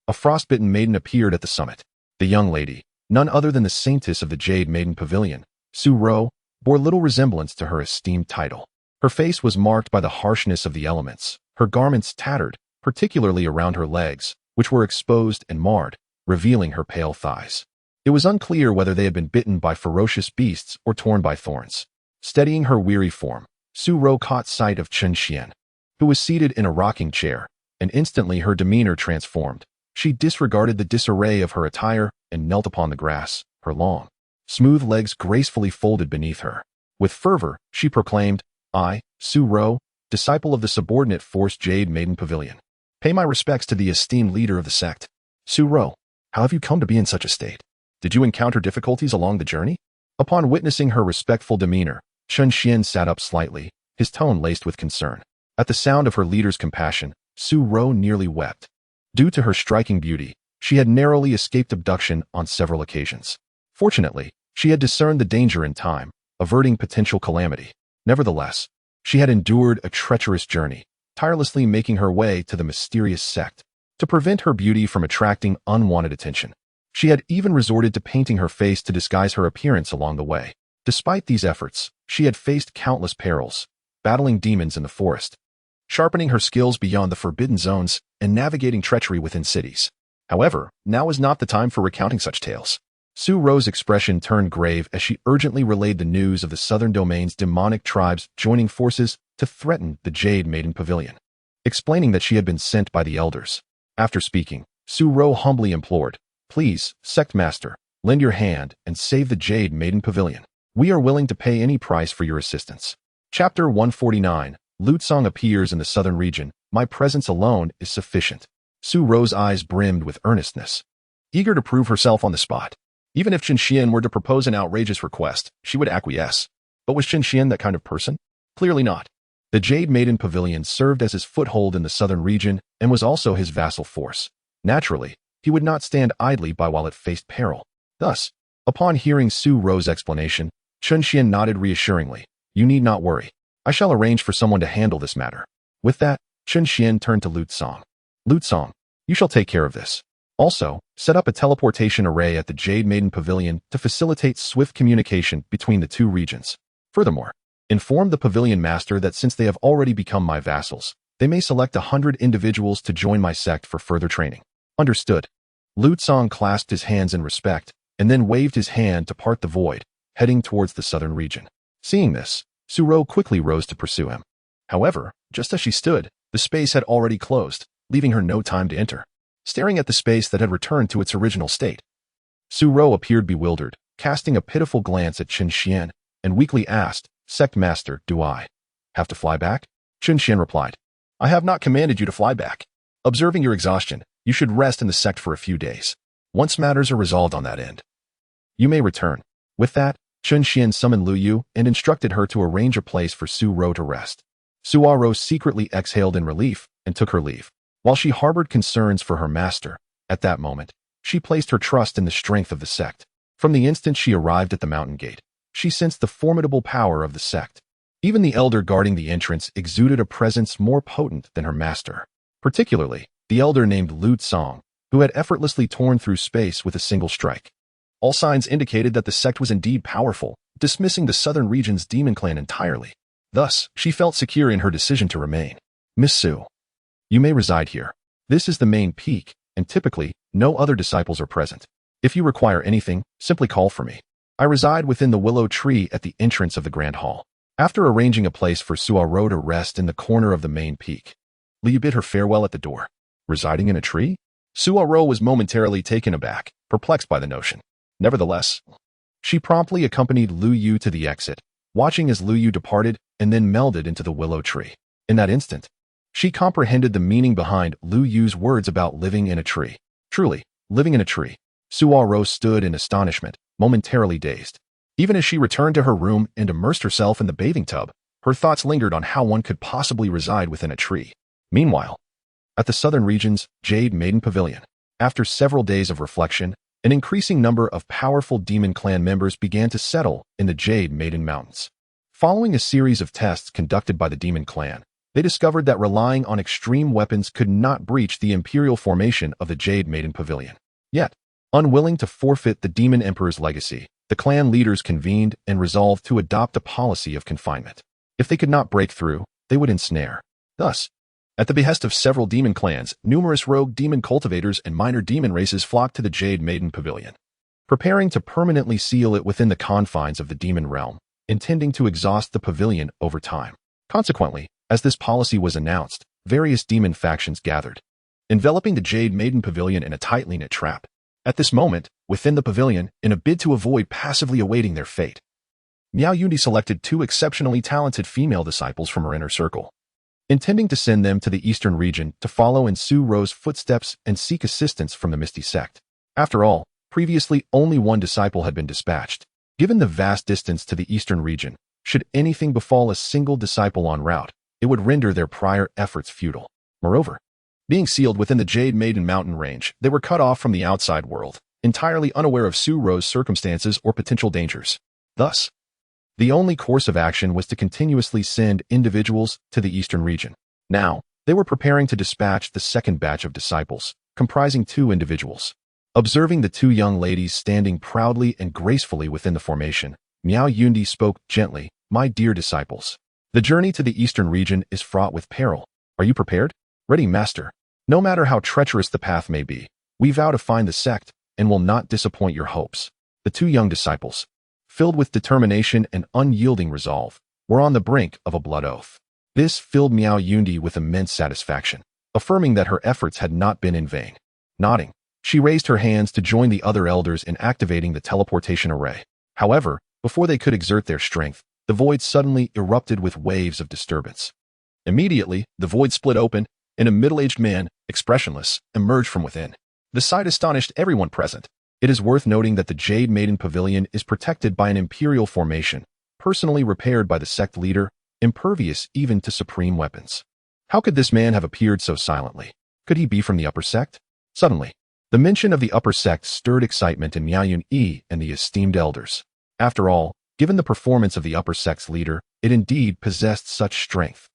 a frostbitten maiden appeared at the summit. The young lady, none other than the saintess of the Jade Maiden Pavilion, Su Ro, bore little resemblance to her esteemed title. Her face was marked by the harshness of the elements, her garments tattered, particularly around her legs, which were exposed and marred, revealing her pale thighs. It was unclear whether they had been bitten by ferocious beasts or torn by thorns. Steadying her weary form, Su Ro caught sight of Chen Xuan, who was seated in a rocking chair, and instantly her demeanor transformed. She disregarded the disarray of her attire and knelt upon the grass, her long, smooth legs gracefully folded beneath her. With fervor, she proclaimed, "I, Su Ro, disciple of the subordinate force Jade Maiden Pavilion, pay my respects to the esteemed leader of the sect." "Su Ro, how have you come to be in such a state? Did you encounter difficulties along the journey?" Upon witnessing her respectful demeanor, Chen Xuan sat up slightly, his tone laced with concern. At the sound of her leader's compassion, Su Ro nearly wept. Due to her striking beauty, she had narrowly escaped abduction on several occasions. Fortunately, she had discerned the danger in time, averting potential calamity. Nevertheless, she had endured a treacherous journey, tirelessly making her way to the mysterious sect. To prevent her beauty from attracting unwanted attention, she had even resorted to painting her face to disguise her appearance along the way. Despite these efforts, she had faced countless perils, battling demons in the forest, sharpening her skills beyond the forbidden zones, and navigating treachery within cities. However, now is not the time for recounting such tales. Su Ro's expression turned grave as she urgently relayed the news of the Southern Domain's demonic tribes joining forces to threaten the Jade Maiden Pavilion, explaining that she had been sent by the elders. After speaking, Su Ro humbly implored, "Please, Sect Master, lend your hand and save the Jade Maiden Pavilion. We are willing to pay any price for your assistance." Chapter 149. Lutsong appears in the southern region. My presence alone is sufficient. Su Ro's eyes brimmed with earnestness, eager to prove herself on the spot. Even if Chen Xuan were to propose an outrageous request, she would acquiesce. But was Chen Xuan that kind of person? Clearly not. The Jade Maiden Pavilion served as his foothold in the southern region and was also his vassal force. Naturally, he would not stand idly by while it faced peril. Thus, upon hearing Su Ro's explanation, Chen Xuan nodded reassuringly. "You need not worry. I shall arrange for someone to handle this matter." With that, Chen Xuan turned to Lutsong. "Lutsong, you shall take care of this. Also, set up a teleportation array at the Jade Maiden Pavilion to facilitate swift communication between the two regions. Furthermore, inform the pavilion master that since they have already become my vassals, they may select 100 individuals to join my sect for further training." Understood. Lutsong clasped his hands in respect and then waved his hand to part the void, heading towards the southern region. Seeing this, Su Ro quickly rose to pursue him. However, just as she stood, the space had already closed, leaving her no time to enter. Staring at the space that had returned to its original state, Su Ro appeared bewildered, casting a pitiful glance at Chen Xuan, and weakly asked, "Sect Master, do I have to fly back?" Chen Xuan replied, "I have not commanded you to fly back. Observing your exhaustion, you should rest in the sect for a few days. Once matters are resolved on that end, you may return." With that, Chen Xuan summoned Lu Yu and instructed her to arrange a place for Su Ro to rest. Su Ro secretly exhaled in relief and took her leave. While she harbored concerns for her master, at that moment, she placed her trust in the strength of the sect. From the instant she arrived at the mountain gate, she sensed the formidable power of the sect. Even the elder guarding the entrance exuded a presence more potent than her master, particularly the elder named Lutsong, who had effortlessly torn through space with a single strike. All signs indicated that the sect was indeed powerful, dismissing the southern region's demon clan entirely. Thus, she felt secure in her decision to remain. "Miss Su, you may reside here. This is the main peak, and typically, no other disciples are present. If you require anything, simply call for me. I reside within the willow tree at the entrance of the Grand Hall." After arranging a place for Su Ro to rest in the corner of the main peak, Liu bid her farewell at the door. Residing in a tree? Su Ro was momentarily taken aback, perplexed by the notion. Nevertheless, she promptly accompanied Lu Yu to the exit, watching as Lu Yu departed and then melded into the willow tree. In that instant, she comprehended the meaning behind Lu Yu's words about living in a tree. Truly, living in a tree. Su Ro stood in astonishment, momentarily dazed. Even as she returned to her room and immersed herself in the bathing tub, her thoughts lingered on how one could possibly reside within a tree. Meanwhile, at the southern region's Jade Maiden Pavilion, after several days of reflection, an increasing number of powerful demon clan members began to settle in the Jade Maiden Mountains. Following a series of tests conducted by the demon clan, they discovered that relying on extreme weapons could not breach the imperial formation of the Jade Maiden Pavilion. Yet, unwilling to forfeit the demon emperor's legacy, the clan leaders convened and resolved to adopt a policy of confinement. If they could not break through, they would ensnare. Thus, at the behest of several demon clans, numerous rogue demon cultivators and minor demon races flocked to the Jade Maiden Pavilion, preparing to permanently seal it within the confines of the demon realm, intending to exhaust the pavilion over time. Consequently, as this policy was announced, various demon factions gathered, enveloping the Jade Maiden Pavilion in a tightly knit trap. At this moment, within the pavilion, in a bid to avoid passively awaiting their fate, Miao Yundi selected 2 exceptionally talented female disciples from her inner circle, intending to send them to the eastern region to follow in Su Ro's footsteps and seek assistance from the Misty Sect. After all, previously only one disciple had been dispatched. Given the vast distance to the eastern region, should anything befall a single disciple en route, it would render their prior efforts futile. Moreover, being sealed within the Jade Maiden mountain range, they were cut off from the outside world, entirely unaware of Su Ro's circumstances or potential dangers. Thus, the only course of action was to continuously send individuals to the eastern region. Now, they were preparing to dispatch the second batch of disciples, comprising 2 individuals. Observing the 2 young ladies standing proudly and gracefully within the formation, Miao Yundi spoke gently, "My dear disciples, The journey to the eastern region is fraught with peril. Are you prepared? Ready, master. No matter how treacherous the path may be, we vow to find the sect and will not disappoint your hopes. The two young disciples, filled with determination and unyielding resolve, were on the brink of a blood oath. This filled Miao Yundi with immense satisfaction, affirming that her efforts had not been in vain. Nodding, she raised her hands to join the other elders in activating the teleportation array. However, before they could exert their strength, the void suddenly erupted with waves of disturbance. Immediately, the void split open, and a middle-aged man, expressionless, emerged from within. The sight astonished everyone present. It is worth noting that the Jade Maiden Pavilion is protected by an imperial formation, personally repaired by the sect leader, impervious even to supreme weapons. How could this man have appeared so silently? Could he be from the upper sect? Suddenly, the mention of the upper sect stirred excitement in Miao Yun-yi and the esteemed elders. After all, given the performance of the upper sect's leader, it indeed possessed such strength.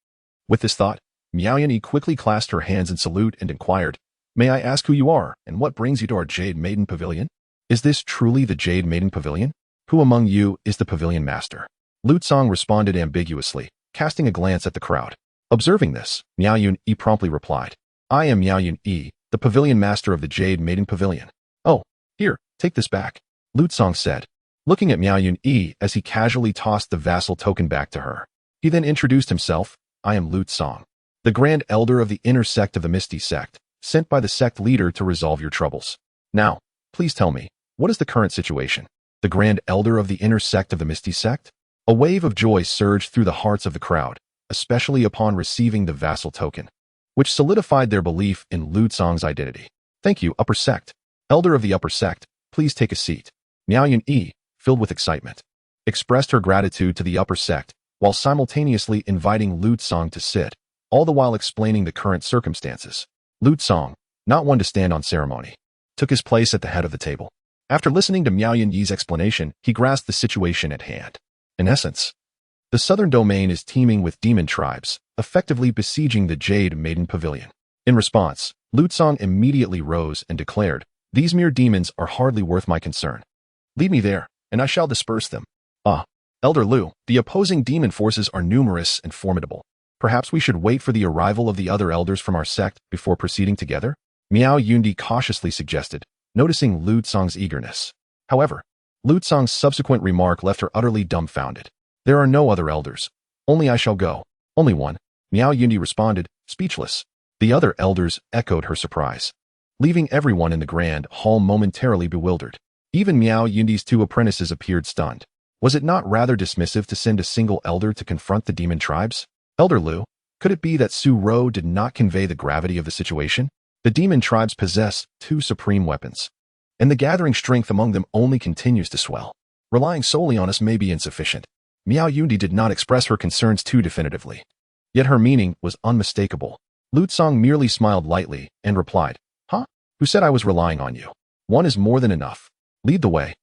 With this thought, Miao Yun-yi quickly clasped her hands in salute and inquired, "May I ask who you are, and what brings you to our Jade Maiden Pavilion? Is this truly the Jade Maiden Pavilion? Who among you is the pavilion master?" Lu Tsong responded ambiguously, casting a glance at the crowd. Observing this, Miao Yun-yi promptly replied, "I am Miao Yun-yi, the pavilion master of the Jade Maiden Pavilion." "Oh, here, take this back," Lu Tsong said, looking at Miao Yun-yi as he casually tossed the vassal token back to her. He then introduced himself, "I am Lu Tsong, the Grand Elder of the inner sect of the Misty Sect, sent by the sect leader to resolve your troubles. Now, please tell me, what is the current situation?" The Grand Elder of the inner sect of the Misty Sect? A wave of joy surged through the hearts of the crowd, especially upon receiving the vassal token, which solidified their belief in Lu Tsong's identity. "Thank you, upper sect. Elder of the upper sect, please take a seat." Miao Yun-yi, filled with excitement, expressed her gratitude to the upper sect, while simultaneously inviting Lu Tsong to sit, all the while explaining the current circumstances. Lu Tsong, not one to stand on ceremony, took his place at the head of the table. After listening to Miao Yun-yi's explanation, he grasped the situation at hand. In essence, the southern domain is teeming with demon tribes, effectively besieging the Jade Maiden Pavilion. In response, Lu Tsong immediately rose and declared, "These mere demons are hardly worth my concern. Lead me there, and I shall disperse them." "Ah, Elder Lu, the opposing demon forces are numerous and formidable. Perhaps we should wait for the arrival of the other elders from our sect before proceeding together?" Miao Yundi cautiously suggested, noticing Lu Tsong's eagerness. However, Lu Tsong's subsequent remark left her utterly dumbfounded. "There are no other elders. Only I shall go." "Only one?" Miao Yundi responded, speechless. The other elders echoed her surprise, leaving everyone in the grand hall momentarily bewildered. Even Miao Yundi's two apprentices appeared stunned. Was it not rather dismissive to send a single elder to confront the demon tribes? "Elder Lu, could it be that Su Ro did not convey the gravity of the situation? The demon tribes possess two supreme weapons, and the gathering strength among them only continues to swell. Relying solely on us may be insufficient." Miao Yundi did not express her concerns too definitively, yet her meaning was unmistakable. Lu Tsong merely smiled lightly and replied, "Huh? Who said I was relying on you? One is more than enough. Lead the way."